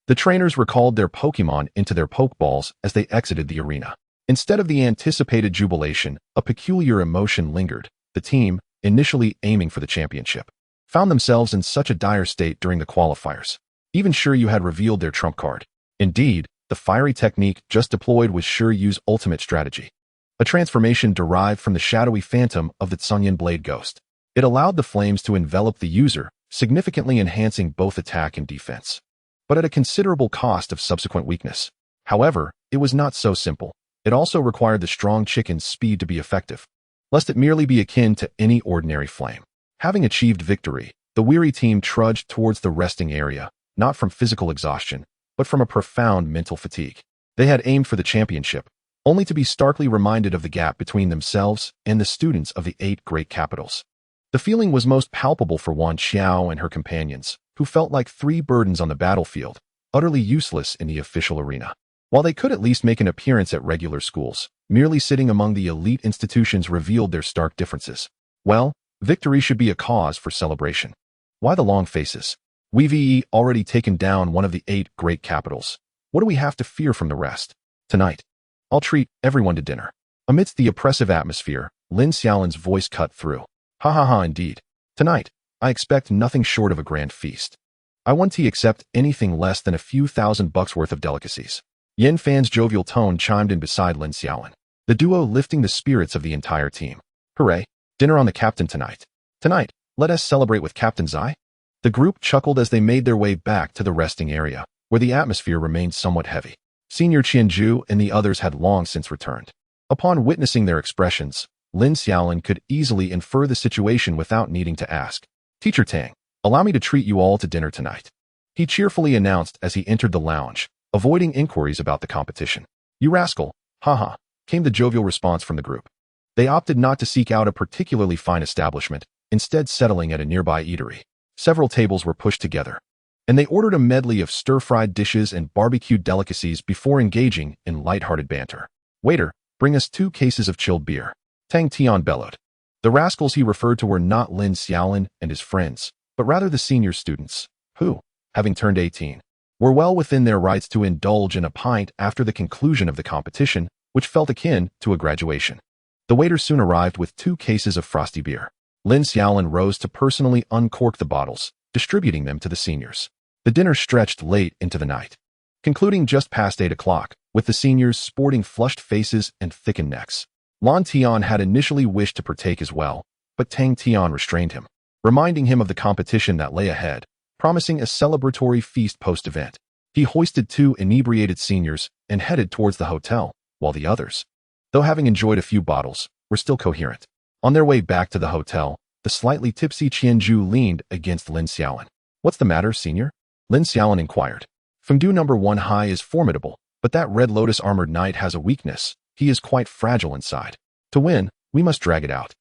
Speaker 1: The trainers recalled their Pokémon into their Pokeballs as they exited the arena. Instead of the anticipated jubilation, a peculiar emotion lingered. The team, initially aiming for the championship, found themselves in such a dire state during the qualifiers. Even Shiryu had revealed their trump card. Indeed, the fiery technique just deployed was Shiryu's ultimate strategy, a transformation derived from the shadowy phantom of the Tsunyan Blade Ghost. It allowed the flames to envelop the user, significantly enhancing both attack and defense, but at a considerable cost of subsequent weakness. However, it was not so simple. It also required the strong chicken's speed to be effective, lest it merely be akin to any ordinary flame. Having achieved victory, the weary team trudged towards the resting area, not from physical exhaustion, but from a profound mental fatigue. They had aimed for the championship, only to be starkly reminded of the gap between themselves and the students of the 8 great capitals. The feeling was most palpable for Wan Xiao and her companions, who felt like 3 burdens on the battlefield, utterly useless in the official arena. While they could at least make an appearance at regular schools, merely sitting among the elite institutions revealed their stark differences. Well, victory should be a cause for celebration. Why the long faces? We've already taken down one of the 8 great capitals. What do we have to fear from the rest? Tonight, I'll treat everyone to dinner. Amidst the oppressive atmosphere, Lin Xiaolin's voice cut through. Ha ha ha, indeed. Tonight, I expect nothing short of a grand feast. I won't accept anything less than a few $1,000 worth of delicacies. Yin Fan's jovial tone chimed in beside Lin Xiaolin, the duo lifting the spirits of the entire team. Hooray! Dinner on the captain tonight. Tonight, let us celebrate with Captain Zai. The group chuckled as they made their way back to the resting area, where the atmosphere remained somewhat heavy. Senior Qianzhu and the others had long since returned. Upon witnessing their expressions, Lin Xiaolin could easily infer the situation without needing to ask. Teacher Tang, allow me to treat you all to dinner tonight. He cheerfully announced as he entered the lounge, avoiding inquiries about the competition. You rascal, haha, came the jovial response from the group. They opted not to seek out a particularly fine establishment, instead settling at a nearby eatery. Several tables were pushed together, and they ordered a medley of stir-fried dishes and barbecued delicacies before engaging in light-hearted banter. Waiter, bring us 2 cases of chilled beer. Tang Tian bellowed. The rascals he referred to were not Lin Xiaolin and his friends, but rather the senior students, who, having turned 18, were well within their rights to indulge in a pint after the conclusion of the competition, which felt akin to a graduation. The waiter soon arrived with 2 cases of frosty beer. Lin Xiaolin rose to personally uncork the bottles, distributing them to the seniors. The dinner stretched late into the night, concluding just past 8 o'clock, with the seniors sporting flushed faces and thickened necks. Lan Tian had initially wished to partake as well, but Tang Tian restrained him, reminding him of the competition that lay ahead, promising a celebratory feast post-event. He hoisted 2 inebriated seniors and headed towards the hotel, while the others, though having enjoyed a few bottles, were still coherent. On their way back to the hotel, The slightly tipsy Qianzhu leaned against Lin Xiaolin. "What's the matter, senior?" Lin Xiaolin inquired. "Fengdu number 1 high is formidable, but that Red Lotus armored knight has a weakness. He is quite fragile inside. To win, we must drag it out.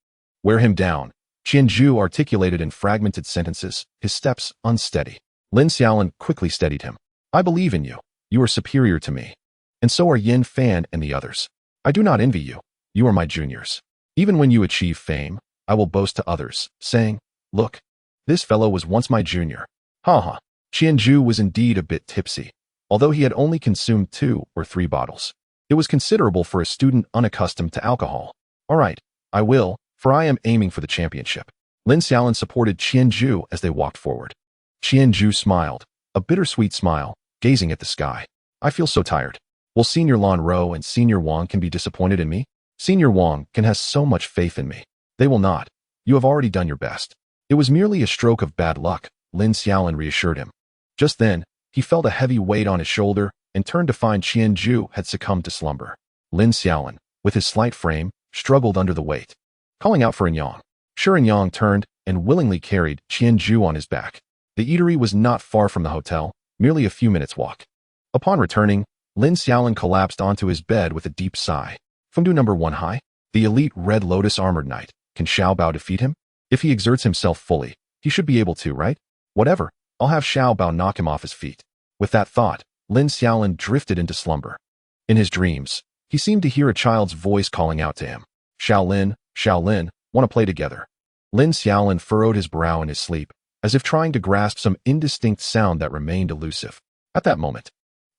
Speaker 1: Wear him down." Qianzhu articulated in fragmented sentences, his steps unsteady. Lin Xiaolin quickly steadied him. "I believe in you. You are superior to me. And so are Yin Fan and the others. I do not envy you. You are my juniors. Even when you achieve fame, I will boast to others, saying, 'Look, this fellow was once my junior.'" Ha ha. Qianzhu was indeed a bit tipsy, although he had only consumed 2 or 3 bottles. It was considerable for a student unaccustomed to alcohol. "All right, I will, for I am aiming for the championship." Lin Xiaolin supported Qianzhu as they walked forward. Qianzhu smiled, a bittersweet smile, gazing at the sky. "I feel so tired. Will Senior Lan Rou and Senior Wang can be disappointed in me? Senior Wang can has so much faith in me. They will not. You have already done your best." "It was merely a stroke of bad luck," Lin Xiaolin reassured him. Just then, he felt a heavy weight on his shoulder and turned to find Qianzhu had succumbed to slumber. Lin Xiaolin, with his slight frame, struggled under the weight. Calling out for Yang. Yang turned and willingly carried Qianzhu on his back. The eatery was not far from the hotel, merely a few minutes' walk. Upon returning, Lin Xiaolin collapsed onto his bed with a deep sigh. "Fengdu number 1 high? The elite Red Lotus armored knight. Can Xiao Bao defeat him? If he exerts himself fully, he should be able to, right? Whatever, I'll have Xiao Bao knock him off his feet." With that thought, Lin Xiaolin drifted into slumber. In his dreams, he seemed to hear a child's voice calling out to him. Xiao Lin, want to play together?" Lin Xiaolin furrowed his brow in his sleep, as if trying to grasp some indistinct sound that remained elusive. At that moment,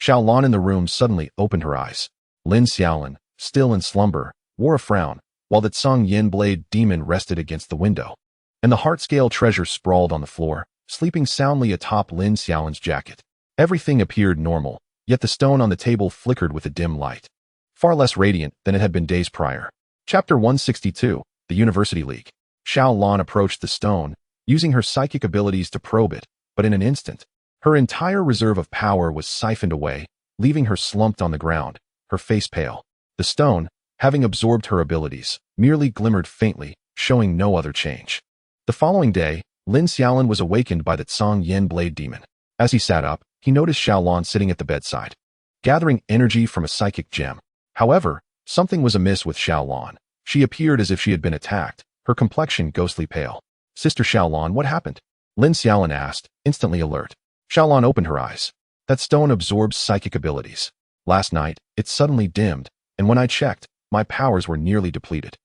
Speaker 1: Xiao Lan in the room suddenly opened her eyes. Lin Xiaolin, still in slumber, wore a frown, while the Tsung Yin blade demon rested against the window, and the heart-scale treasure sprawled on the floor, sleeping soundly atop Lin Xiaolin's jacket. Everything appeared normal, yet the stone on the table flickered with a dim light, far less radiant than it had been days prior. Chapter 162, The University League. Xiao Lan approached the stone, using her psychic abilities to probe it, but in an instant, her entire reserve of power was siphoned away, leaving her slumped on the ground, her face pale. The stone, having absorbed her abilities, merely glimmered faintly, showing no other change. The following day, Lin Xiaolin was awakened by the Tsung Yin blade demon. As he sat up, he noticed Xiao Lan sitting at the bedside, gathering energy from a psychic gem. However, something was amiss with Xiao Lan. She appeared as if she had been attacked, her complexion ghostly pale. "Sister Xiao Lan, what happened?" Lin Xiaolin asked, instantly alert. Xiao Lan opened her eyes. "That stone absorbs psychic abilities. Last night, it suddenly dimmed, and when I checked, my powers were nearly depleted."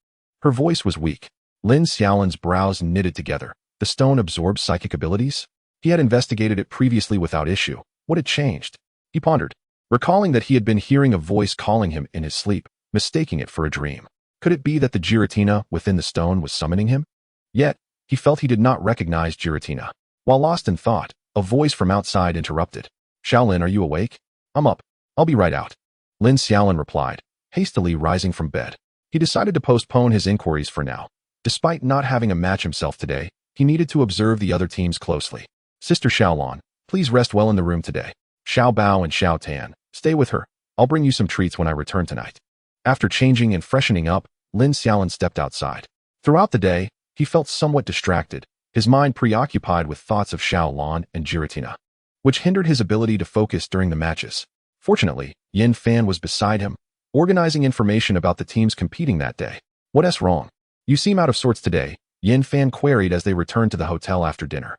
Speaker 1: Her voice was weak. Lin Xiaolin's brows knitted together. The stone absorbs psychic abilities? He had investigated it previously without issue. What had changed? He pondered, recalling that he had been hearing a voice calling him in his sleep, mistaking it for a dream. Could it be that the Giratina within the stone was summoning him? Yet, he felt he did not recognize Giratina. While lost in thought, a voice from outside interrupted. "Xiaolin, are you awake?" "I'm up. I'll be right out," Lin Xiaolin replied, hastily rising from bed. He decided to postpone his inquiries for now. Despite not having a match himself today, he needed to observe the other teams closely. "Sister Xiao Lan, please rest well in the room today. Xiao Bao and Xiao Tan, stay with her. I'll bring you some treats when I return tonight." After changing and freshening up, Lin Xiaolin stepped outside. Throughout the day, he felt somewhat distracted, his mind preoccupied with thoughts of Xiao Lan and Giratina, which hindered his ability to focus during the matches. Fortunately, Yin Fan was beside him, organizing information about the teams competing that day. "What's wrong? You seem out of sorts today," Yin Fan queried as they returned to the hotel after dinner.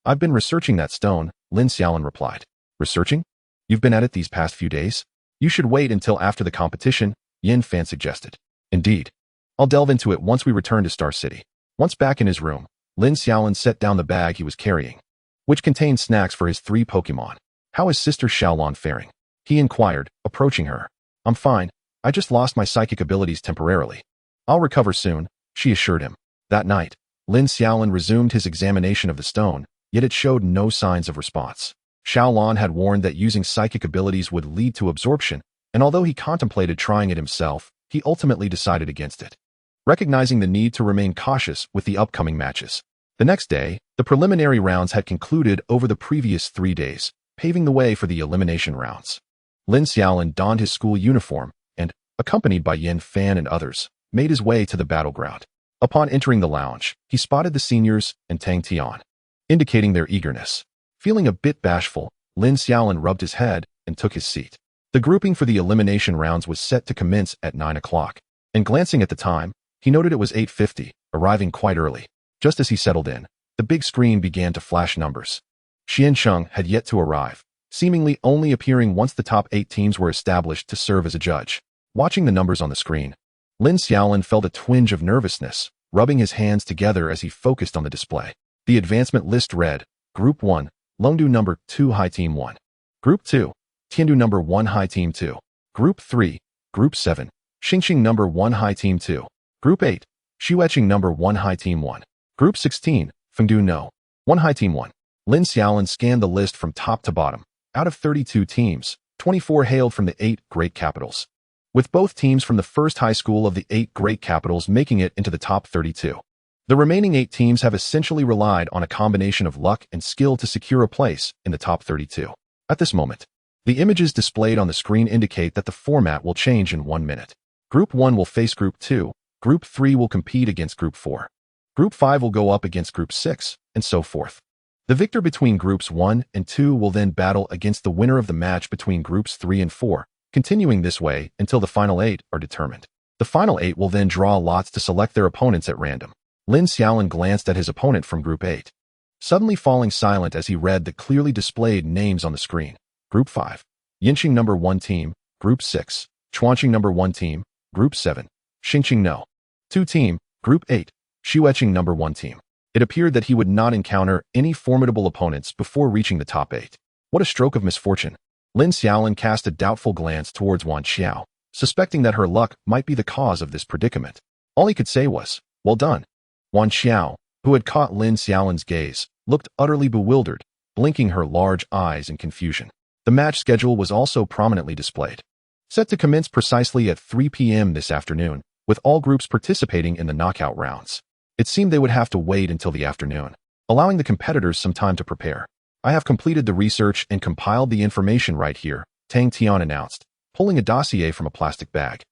Speaker 1: I've been researching that stone," Lin Xiaolin replied. "Researching? You've been at it these past few days? You should wait until after the competition," Yin Fan suggested. "Indeed. I'll delve into it once we return to Star City." Once back in his room, Lin Xiaolin set down the bag he was carrying, which contained snacks for his 3 Pokémon. "How is Sister Xiao Lan faring?" he inquired, approaching her. "I'm fine. I just lost my psychic abilities temporarily. I'll recover soon," she assured him. That night, Lin Xiaolin resumed his examination of the stone, yet it showed no signs of response. Xiao Lan had warned that using psychic abilities would lead to absorption, and although he contemplated trying it himself, he ultimately decided against it, recognizing the need to remain cautious with the upcoming matches. The next day, the preliminary rounds had concluded over the previous 3 days, paving the way for the elimination rounds. Lin Xiaolin donned his school uniform and, accompanied by Yin Fan and others, made his way to the battleground. Upon entering the lounge, he spotted the seniors and Tang Tian, indicating their eagerness. Feeling a bit bashful, Lin Xiaolin rubbed his head and took his seat. The grouping for the elimination rounds was set to commence at 9 o'clock, and glancing at the time, he noted it was 8:50, arriving quite early. Just as he settled in, the big screen began to flash numbers. Xiansheng had yet to arrive, seemingly only appearing once the top 8 teams were established to serve as a judge. Watching the numbers on the screen, Lin Xiaolin felt a twinge of nervousness, rubbing his hands together as he focused on the display. The advancement list read, Group 1, Longdu number 2 High Team 1. Group 2, Tiandu number 1 High Team 2. Group 3, Group 7, Xingxing number 1 High Team 2. Group 8, Xuecheng number 1 High Team 1. Group 16, Fengdu No. 1 High Team 1. Lin Xiaolin scanned the list from top to bottom. Out of 32 teams, 24 hailed from the 8 great capitals, with both teams from the first high school of the 8 great capitals making it into the top 32. The remaining 8 teams have essentially relied on a combination of luck and skill to secure a place in the top 32. At this moment, the images displayed on the screen indicate that the format will change in 1 minute. Group 1 will face Group 2, Group 3 will compete against Group 4. Group 5 will go up against Group 6, and so forth. The victor between Groups 1 and 2 will then battle against the winner of the match between Groups 3 and 4, continuing this way until the final 8 are determined. The final 8 will then draw lots to select their opponents at random. Lin Xiaolin glanced at his opponent from Group 8, suddenly falling silent as he read the clearly displayed names on the screen. Group 5, Yinxing number 1 team. Group 6, Chuanqing number 1 team. Group 7, Xingqing No. 2 team. Group 8, Xuecheng number 1 team. It appeared that he would not encounter any formidable opponents before reaching the top 8. What a stroke of misfortune. Lin Xiaolin cast a doubtful glance towards Wan Xiao, suspecting that her luck might be the cause of this predicament. All he could say was, well done. Wan Xiao, who had caught Lin Xiaolin's gaze, looked utterly bewildered, blinking her large eyes in confusion. The match schedule was also prominently displayed, set to commence precisely at 3 p.m. this afternoon, with all groups participating in the knockout rounds. It seemed they would have to wait until the afternoon, allowing the competitors some time to prepare. I have completed the research and compiled the information right here, Tang Tian announced, pulling a dossier from a plastic bag.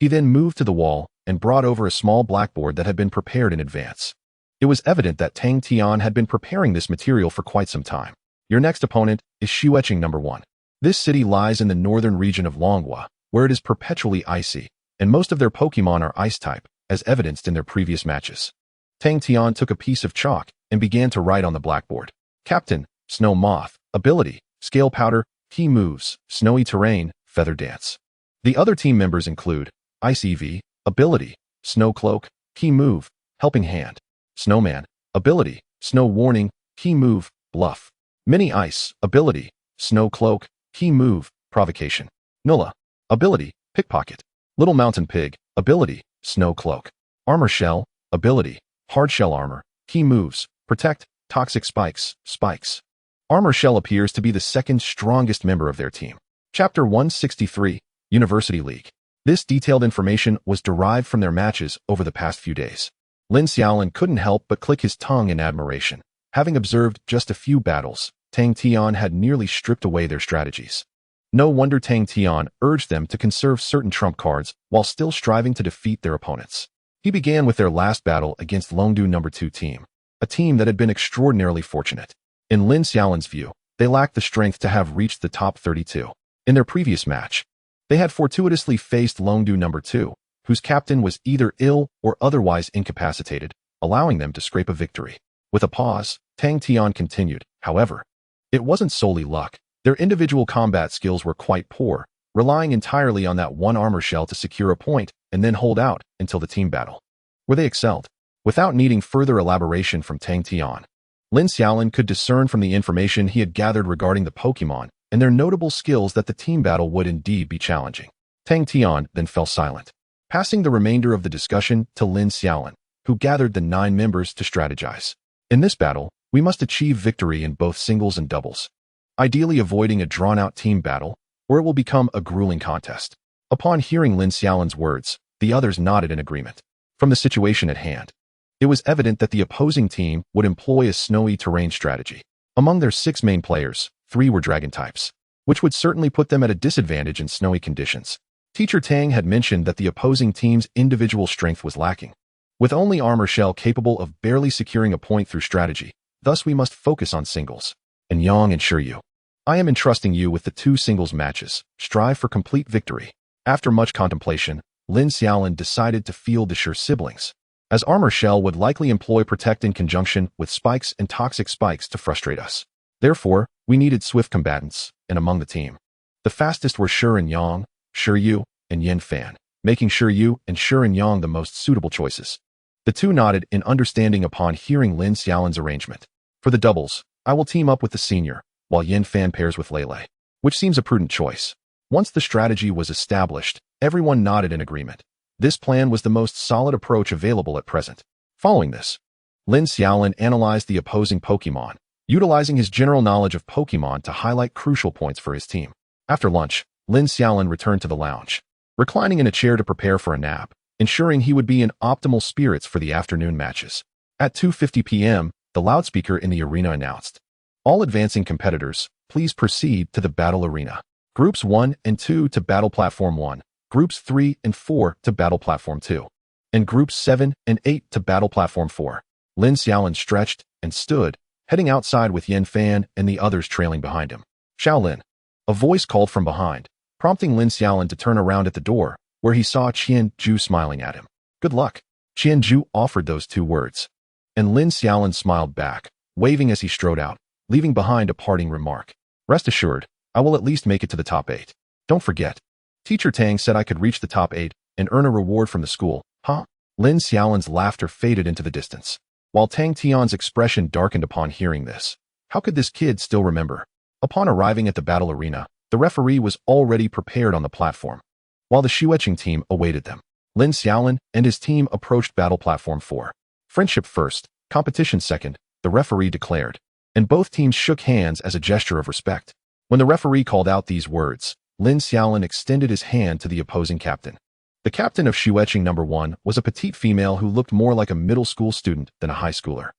Speaker 1: He then moved to the wall and brought over a small blackboard that had been prepared in advance. It was evident that Tang Tian had been preparing this material for quite some time. Your next opponent is Xuecheng number 1. This city lies in the northern region of Longhua, where it is perpetually icy, and most of their Pokémon are ice-type, as evidenced in their previous matches. Tang Tian took a piece of chalk and began to write on the blackboard. Captain, Snow Moth, ability, Scale Powder, key moves, Snowy Terrain, Feather Dance. The other team members include Ice EV, ability, Snow Cloak, key move, Helping Hand. Snowman, ability, Snow Warning, key move, Bluff. Mini Ice, ability, Snow Cloak, key move, Provocation. Nulla, ability, Pickpocket. Little Mountain Pig, ability, Snow Cloak. Armor Shell, ability, Hard Shell Armor, key moves, Protect, Toxic Spikes, Spikes. Armor Shell appears to be the second strongest member of their team. Chapter 163, University League. This detailed information was derived from their matches over the past few days. Lin Xiaolin couldn't help but click his tongue in admiration. Having observed just a few battles, Tang Tian had nearly stripped away their strategies. No wonder Tang Tian urged them to conserve certain trump cards while still striving to defeat their opponents. He began with their last battle against Longdu number 2 team, a team that had been extraordinarily fortunate. In Lin Xiaolin's view, they lacked the strength to have reached the top 32. In their previous match, they had fortuitously faced Longdu number 2, whose captain was either ill or otherwise incapacitated, allowing them to scrape a victory. With a pause, Tang Tian continued, however, it wasn't solely luck. Their individual combat skills were quite poor, relying entirely on that one armor shell to secure a point and then hold out until the team battle, where they excelled. Without needing further elaboration from Tang Tian, Lin Xiaolin could discern from the information he had gathered regarding the Pokémon and their notable skills that the team battle would indeed be challenging. Tang Tian then fell silent, passing the remainder of the discussion to Lin Xiaolin, who gathered the 9 members to strategize. In this battle, we must achieve victory in both singles and doubles, ideally avoiding a drawn-out team battle, or it will become a grueling contest. Upon hearing Lin Xiaolin's words, the others nodded in agreement. From the situation at hand, it was evident that the opposing team would employ a snowy terrain strategy. Among their 6 main players, 3 were dragon types, which would certainly put them at a disadvantage in snowy conditions. Teacher Tang had mentioned that the opposing team's individual strength was lacking. with only Armor Shell capable of barely securing a point through strategy. Thus we must focus on singles. And Yang and Shiryu, I am entrusting you with the 2 singles matches. Strive for complete victory. After much contemplation, Lin Xiaolin decided to field the Sure siblings, as Armor Shell would likely employ Protect in conjunction with Spikes and Toxic Spikes to frustrate us. Therefore, we needed swift combatants, and among the team, the fastest were Sure and Yang, Shiryu, and Yin Fan, making Shiryu and Sure and Yang the most suitable choices. The 2 nodded in understanding upon hearing Lin Xiaolin's arrangement. For the doubles, I will team up with the senior, while Yin Fan pairs with Lele, which seems a prudent choice. Once the strategy was established, everyone nodded in agreement. This plan was the most solid approach available at present. Following this, Lin Xiaolin analyzed the opposing Pokémon, utilizing his general knowledge of Pokémon to highlight crucial points for his team. After lunch, Lin Xiaolin returned to the lounge, reclining in a chair to prepare for a nap, ensuring he would be in optimal spirits for the afternoon matches. At 2:50 p.m., the loudspeaker in the arena announced, "All advancing competitors, please proceed to the battle arena. Groups 1 and 2 to Battle Platform 1, Groups 3 and 4 to Battle Platform 2, and Groups 7 and 8 to Battle Platform 4. Lin Xiaolin stretched and stood, heading outside with Yin Fan and the others trailing behind him. "Xiaolin," a voice called from behind, prompting Lin Xiaolin to turn around at the door, where he saw Qian Ju smiling at him. "Good luck." Qian Ju offered those 2 words, and Lin Xiaolin smiled back, waving as he strode out, leaving behind a parting remark. "Rest assured, I will at least make it to the top 8. Don't forget, Teacher Tang said I could reach the top 8 and earn a reward from the school, huh?" Lin Xiaolin's laughter faded into the distance, while Tang Tian's expression darkened upon hearing this. How could this kid still remember? Upon arriving at the battle arena, the referee was already prepared on the platform, while the Xueqing team awaited them. Lin Xiaolin and his team approached Battle Platform 4. "Friendship first, competition second," the referee declared, and both teams shook hands as a gesture of respect. When the referee called out these words, Lin Xiaolin extended his hand to the opposing captain. The captain of Xueqing No. 1 was a petite female who looked more like a middle school student than a high schooler,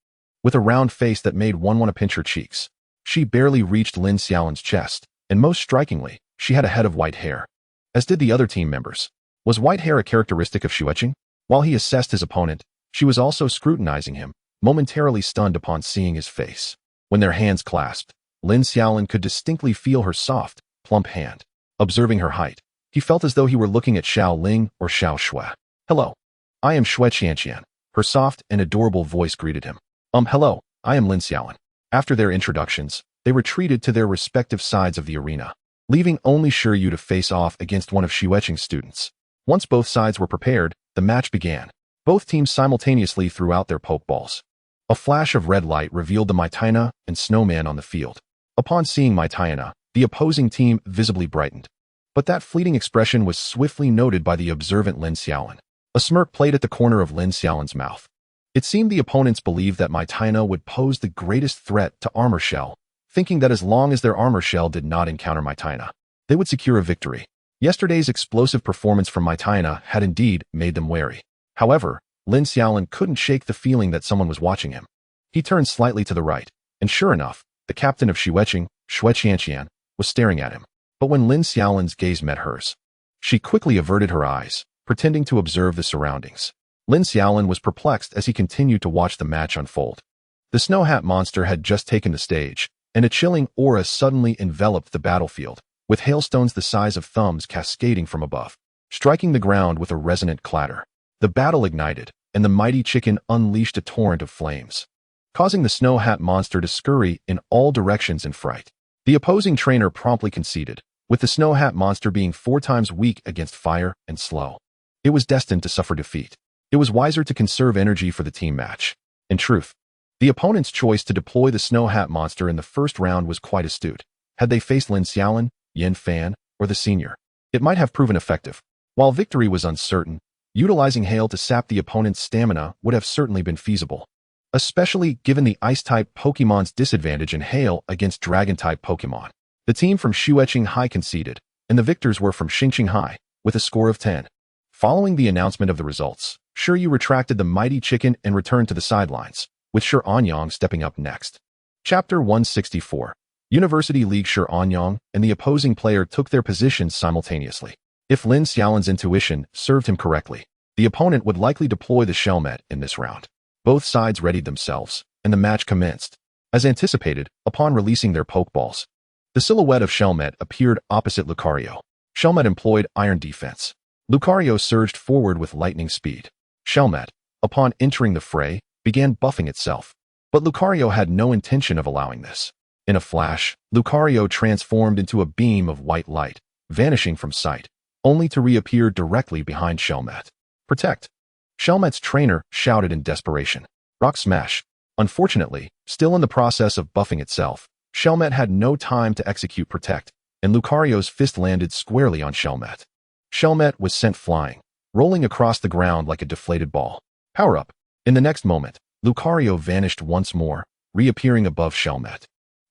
Speaker 1: with a round face that made one want to pinch her cheeks. She barely reached Lin Xiaolin's chest, and most strikingly, she had a head of white hair, as did the other team members. Was white hair a characteristic of Xueqing? While he assessed his opponent, she was also scrutinizing him, momentarily stunned upon seeing his face. When their hands clasped, Lin Xiaolin could distinctly feel her soft, plump hand. Observing her height, he felt as though he were looking at Xiao Ling or Xiao Shui. "Hello. I am Shui Qianqian." Her soft and adorable voice greeted him. Hello, I am Lin Xiaolin." After their introductions, they retreated to their respective sides of the arena, leaving only Shiryu to face off against one of Xueqing's students. Once both sides were prepared, the match began. Both teams simultaneously threw out their pokeballs. A flash of red light revealed the Maitaiana and Snowman on the field. Upon seeing Maitaiana, the opposing team visibly brightened. But that fleeting expression was swiftly noted by the observant Lin Xiaolin. A smirk played at the corner of Lin Xiaolin's mouth. It seemed the opponents believed that Maitaiana would pose the greatest threat to Armor Shell, thinking that as long as their Armor Shell did not encounter Maitaiana, they would secure a victory. Yesterday's explosive performance from Maitaiana had indeed made them wary. However, Lin Xiaolin couldn't shake the feeling that someone was watching him. He turned slightly to the right, and sure enough, the captain of Xueqing, Shui Qianqian, was staring at him. But when Lin Xiaolin's gaze met hers, she quickly averted her eyes, pretending to observe the surroundings. Lin Xiaolin was perplexed as he continued to watch the match unfold. The Snow Hat monster had just taken the stage, and a chilling aura suddenly enveloped the battlefield, with hailstones the size of thumbs cascading from above, striking the ground with a resonant clatter. The battle ignited, and the mighty chicken unleashed a torrent of flames, causing the Snow Hat monster to scurry in all directions in fright. The opposing trainer promptly conceded, with the Snow Hat monster being 4 times weak against fire and slow. It was destined to suffer defeat. It was wiser to conserve energy for the team match. In truth, the opponent's choice to deploy the Snow Hat monster in the first round was quite astute. Had they faced Lin Xiaolin, Yin Fan, or the senior, it might have proven effective. While victory was uncertain, utilizing hail to sap the opponent's stamina would have certainly been feasible, especially given the Ice-type Pokemon's disadvantage in hail against Dragon-type Pokemon. The team from Xueqing High conceded, and the victors were from Xingqing High, with a score of 10. Following the announcement of the results, Shiryu retracted the mighty chicken and returned to the sidelines, with Shi Anyang stepping up next. Chapter 164. University League Shi Anyang and the opposing player took their positions simultaneously. If Lin Xiaolin's intuition served him correctly, The opponent would likely deploy the Shelmet in this round. Both sides readied themselves, and the match commenced. As anticipated, upon releasing their Pokeballs, the silhouette of Shelmet appeared opposite Lucario. Shelmet employed Iron Defense. Lucario surged forward with lightning speed. Shelmet, upon entering the fray, began buffing itself. But Lucario had no intention of allowing this. In a flash, Lucario transformed into a beam of white light, vanishing from sight, only to reappear directly behind Shelmet. Protect! Shelmet's trainer shouted in desperation. Rock Smash! Unfortunately, still in the process of buffing itself, Shelmet had no time to execute Protect, and Lucario's fist landed squarely on Shelmet. Shelmet was sent flying, rolling across the ground like a deflated ball. Power up! In the next moment, Lucario vanished once more, reappearing above Shelmet,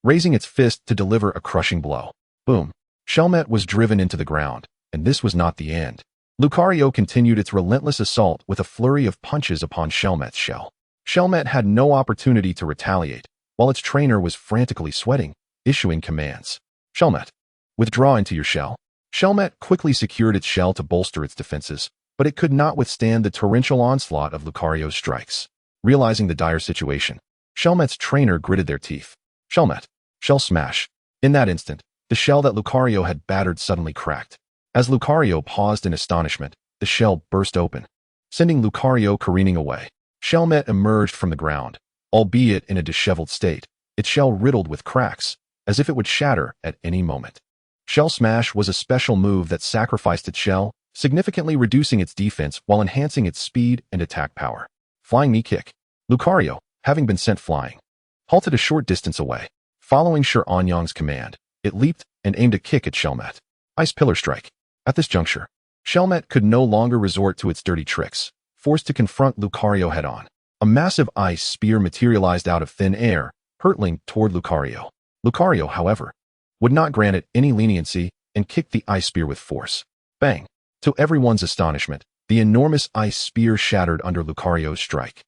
Speaker 1: raising its fist to deliver a crushing blow. Boom! Shelmet was driven into the ground, and this was not the end. Lucario continued its relentless assault with a flurry of punches upon Shelmet's shell. Shelmet had no opportunity to retaliate, while its trainer was frantically sweating, issuing commands. Shelmet, withdraw into your shell. Shelmet quickly secured its shell to bolster its defenses, but it could not withstand the torrential onslaught of Lucario's strikes. Realizing the dire situation, Shelmet's trainer gritted their teeth. Shelmet, Shell Smash. In that instant, the shell that Lucario had battered suddenly cracked. As Lucario paused in astonishment, the shell burst open, sending Lucario careening away. Shelmet emerged from the ground, albeit in a disheveled state, its shell riddled with cracks, as if it would shatter at any moment. Shell Smash was a special move that sacrificed its shell, significantly reducing its defense while enhancing its speed and attack power. Flying Knee Kick. Lucario, having been sent flying, halted a short distance away. Following Shi Anyang's command, it leaped and aimed a kick at Shelmet. Ice Pillar Strike. At this juncture, Shelmet could no longer resort to its dirty tricks, forced to confront Lucario head-on. A massive ice spear materialized out of thin air, hurtling toward Lucario. Lucario, however, would not grant it any leniency and kicked the ice spear with force. Bang! To everyone's astonishment, the enormous ice spear shattered under Lucario's strike.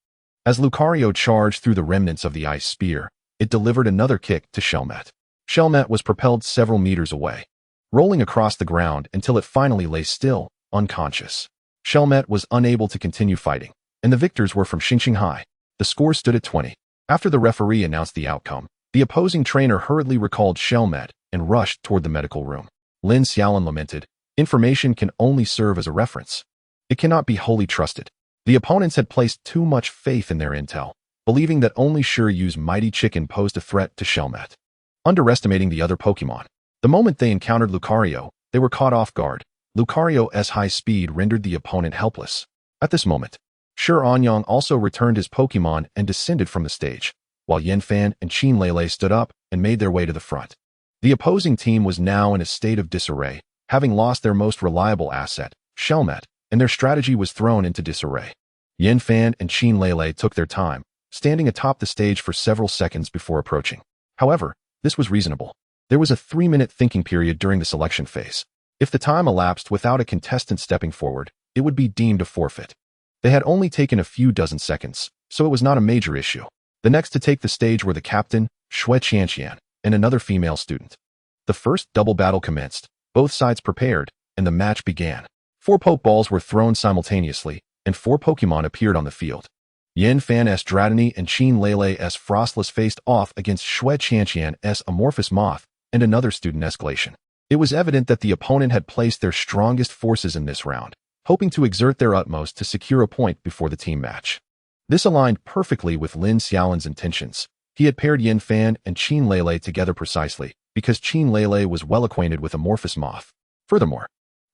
Speaker 1: As Lucario charged through the remnants of the ice spear, it delivered another kick to Shelmet. Shelmet was propelled several meters away, rolling across the ground until it finally lay still, unconscious. Shelmet was unable to continue fighting, and the victors were from Xinxinghai. The score stood at 20. After the referee announced the outcome, the opposing trainer hurriedly recalled Shelmet and rushed toward the medical room. Lin Xiaolin lamented, information can only serve as a reference. It cannot be wholly trusted. The opponents had placed too much faith in their intel, believing that only Yu's mighty chicken posed a threat to Shelmet. Underestimating the other Pokémon. The moment they encountered Lucario, they were caught off guard. Lucario's high speed rendered the opponent helpless. At this moment, Shi Anyang also returned his Pokémon and descended from the stage, while Yanfan and Qin Lele stood up and made their way to the front. The opposing team was now in a state of disarray, having lost their most reliable asset, Shelmet, and their strategy was thrown into disarray. Yanfan and Qin Lele took their time, standing atop the stage for several seconds before approaching. However, this was reasonable. There was a 3-minute thinking period during the selection phase. If the time elapsed without a contestant stepping forward, it would be deemed a forfeit. They had only taken a few dozen seconds, so it was not a major issue. The next to take the stage were the captain, Shui Qianqian, and another female student. The first double battle commenced, both sides prepared, and the match began. 4 Pokeballs were thrown simultaneously, and 4 Pokémon appeared on the field. Yanfan's Dratini and Qin Lele's Frostless faced off against Shui Qianqian's Amorphous Moth and another student's Glacian. It was evident that the opponent had placed their strongest forces in this round, hoping to exert their utmost to secure a point before the team match. This aligned perfectly with Lin Xiaolin's intentions. He had paired Yanfan and Qin Lele together precisely, because Qin Lele was well acquainted with Amorphous Moth. Furthermore,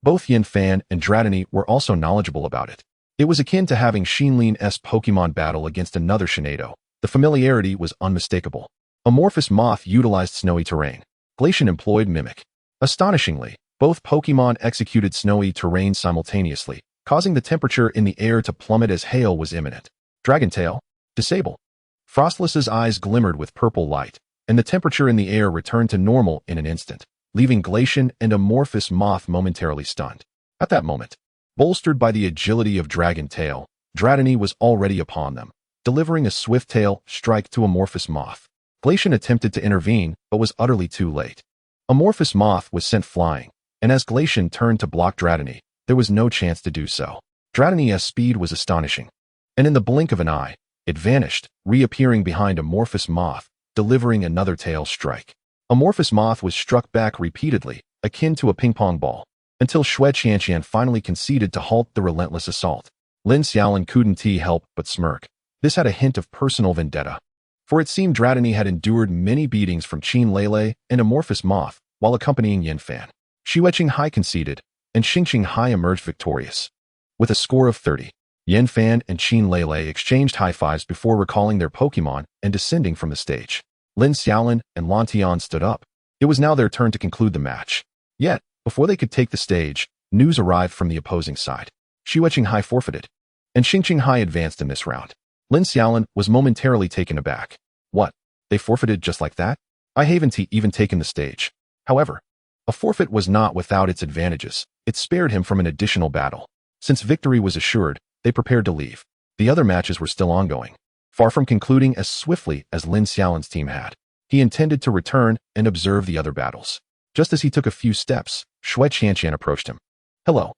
Speaker 1: both Yanfan and Dratini were also knowledgeable about it. It was akin to having Xinlin's Pokemon battle against another Shinado. The familiarity was unmistakable. Amorphous Moth utilized snowy terrain. Glacian employed Mimic. Astonishingly, both Pokemon executed snowy terrain simultaneously, causing the temperature in the air to plummet as hail was imminent. Dragon Tail, disable. Frostless's eyes glimmered with purple light, and the temperature in the air returned to normal in an instant, leaving Glacian and Amorphous Moth momentarily stunned. At that moment, bolstered by the agility of Dragon Tail, Dratini was already upon them, delivering a swift tail strike to Amorphous Moth. Glacian attempted to intervene, but was utterly too late. Amorphous Moth was sent flying, and as Glacian turned to block Dratini, there was no chance to do so. Dratini's speed was astonishing, and in the blink of an eye, it vanished, reappearing behind Amorphous Moth, delivering another tail strike. Amorphous Moth was struck back repeatedly, akin to a ping-pong ball, until Xue Qianqian finally conceded to halt the relentless assault. Lin Xiaolin couldn't help but smirk. This had a hint of personal vendetta, for it seemed Dratini had endured many beatings from Qin Lele and Amorphous Moth while accompanying Yin Fan. Xue Qinghai conceded, and Xing Qinghai emerged victorious. With a score of 30, Yin Fan and Qin Lele exchanged high-fives before recalling their Pokémon and descending from the stage. Lin Xiaolin and Lan Tian stood up. It was now their turn to conclude the match. Yet, before they could take the stage, news arrived from the opposing side. Xue Qinghai forfeited, and Xing Qinghai advanced in this round. Lin Xiaolin was momentarily taken aback. What? They forfeited just like that? I haven't even taken the stage. However, a forfeit was not without its advantages. It spared him from an additional battle. Since victory was assured, they prepared to leave. The other matches were still ongoing. Far from concluding as swiftly as Lin Xiaolin's team had, he intended to return and observe the other battles. Just as he took a few steps, Xue Qianqian approached him. Hello,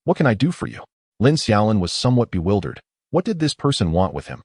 Speaker 1: what can I do for you? Lin Xiaolin was somewhat bewildered. What did this person want with him?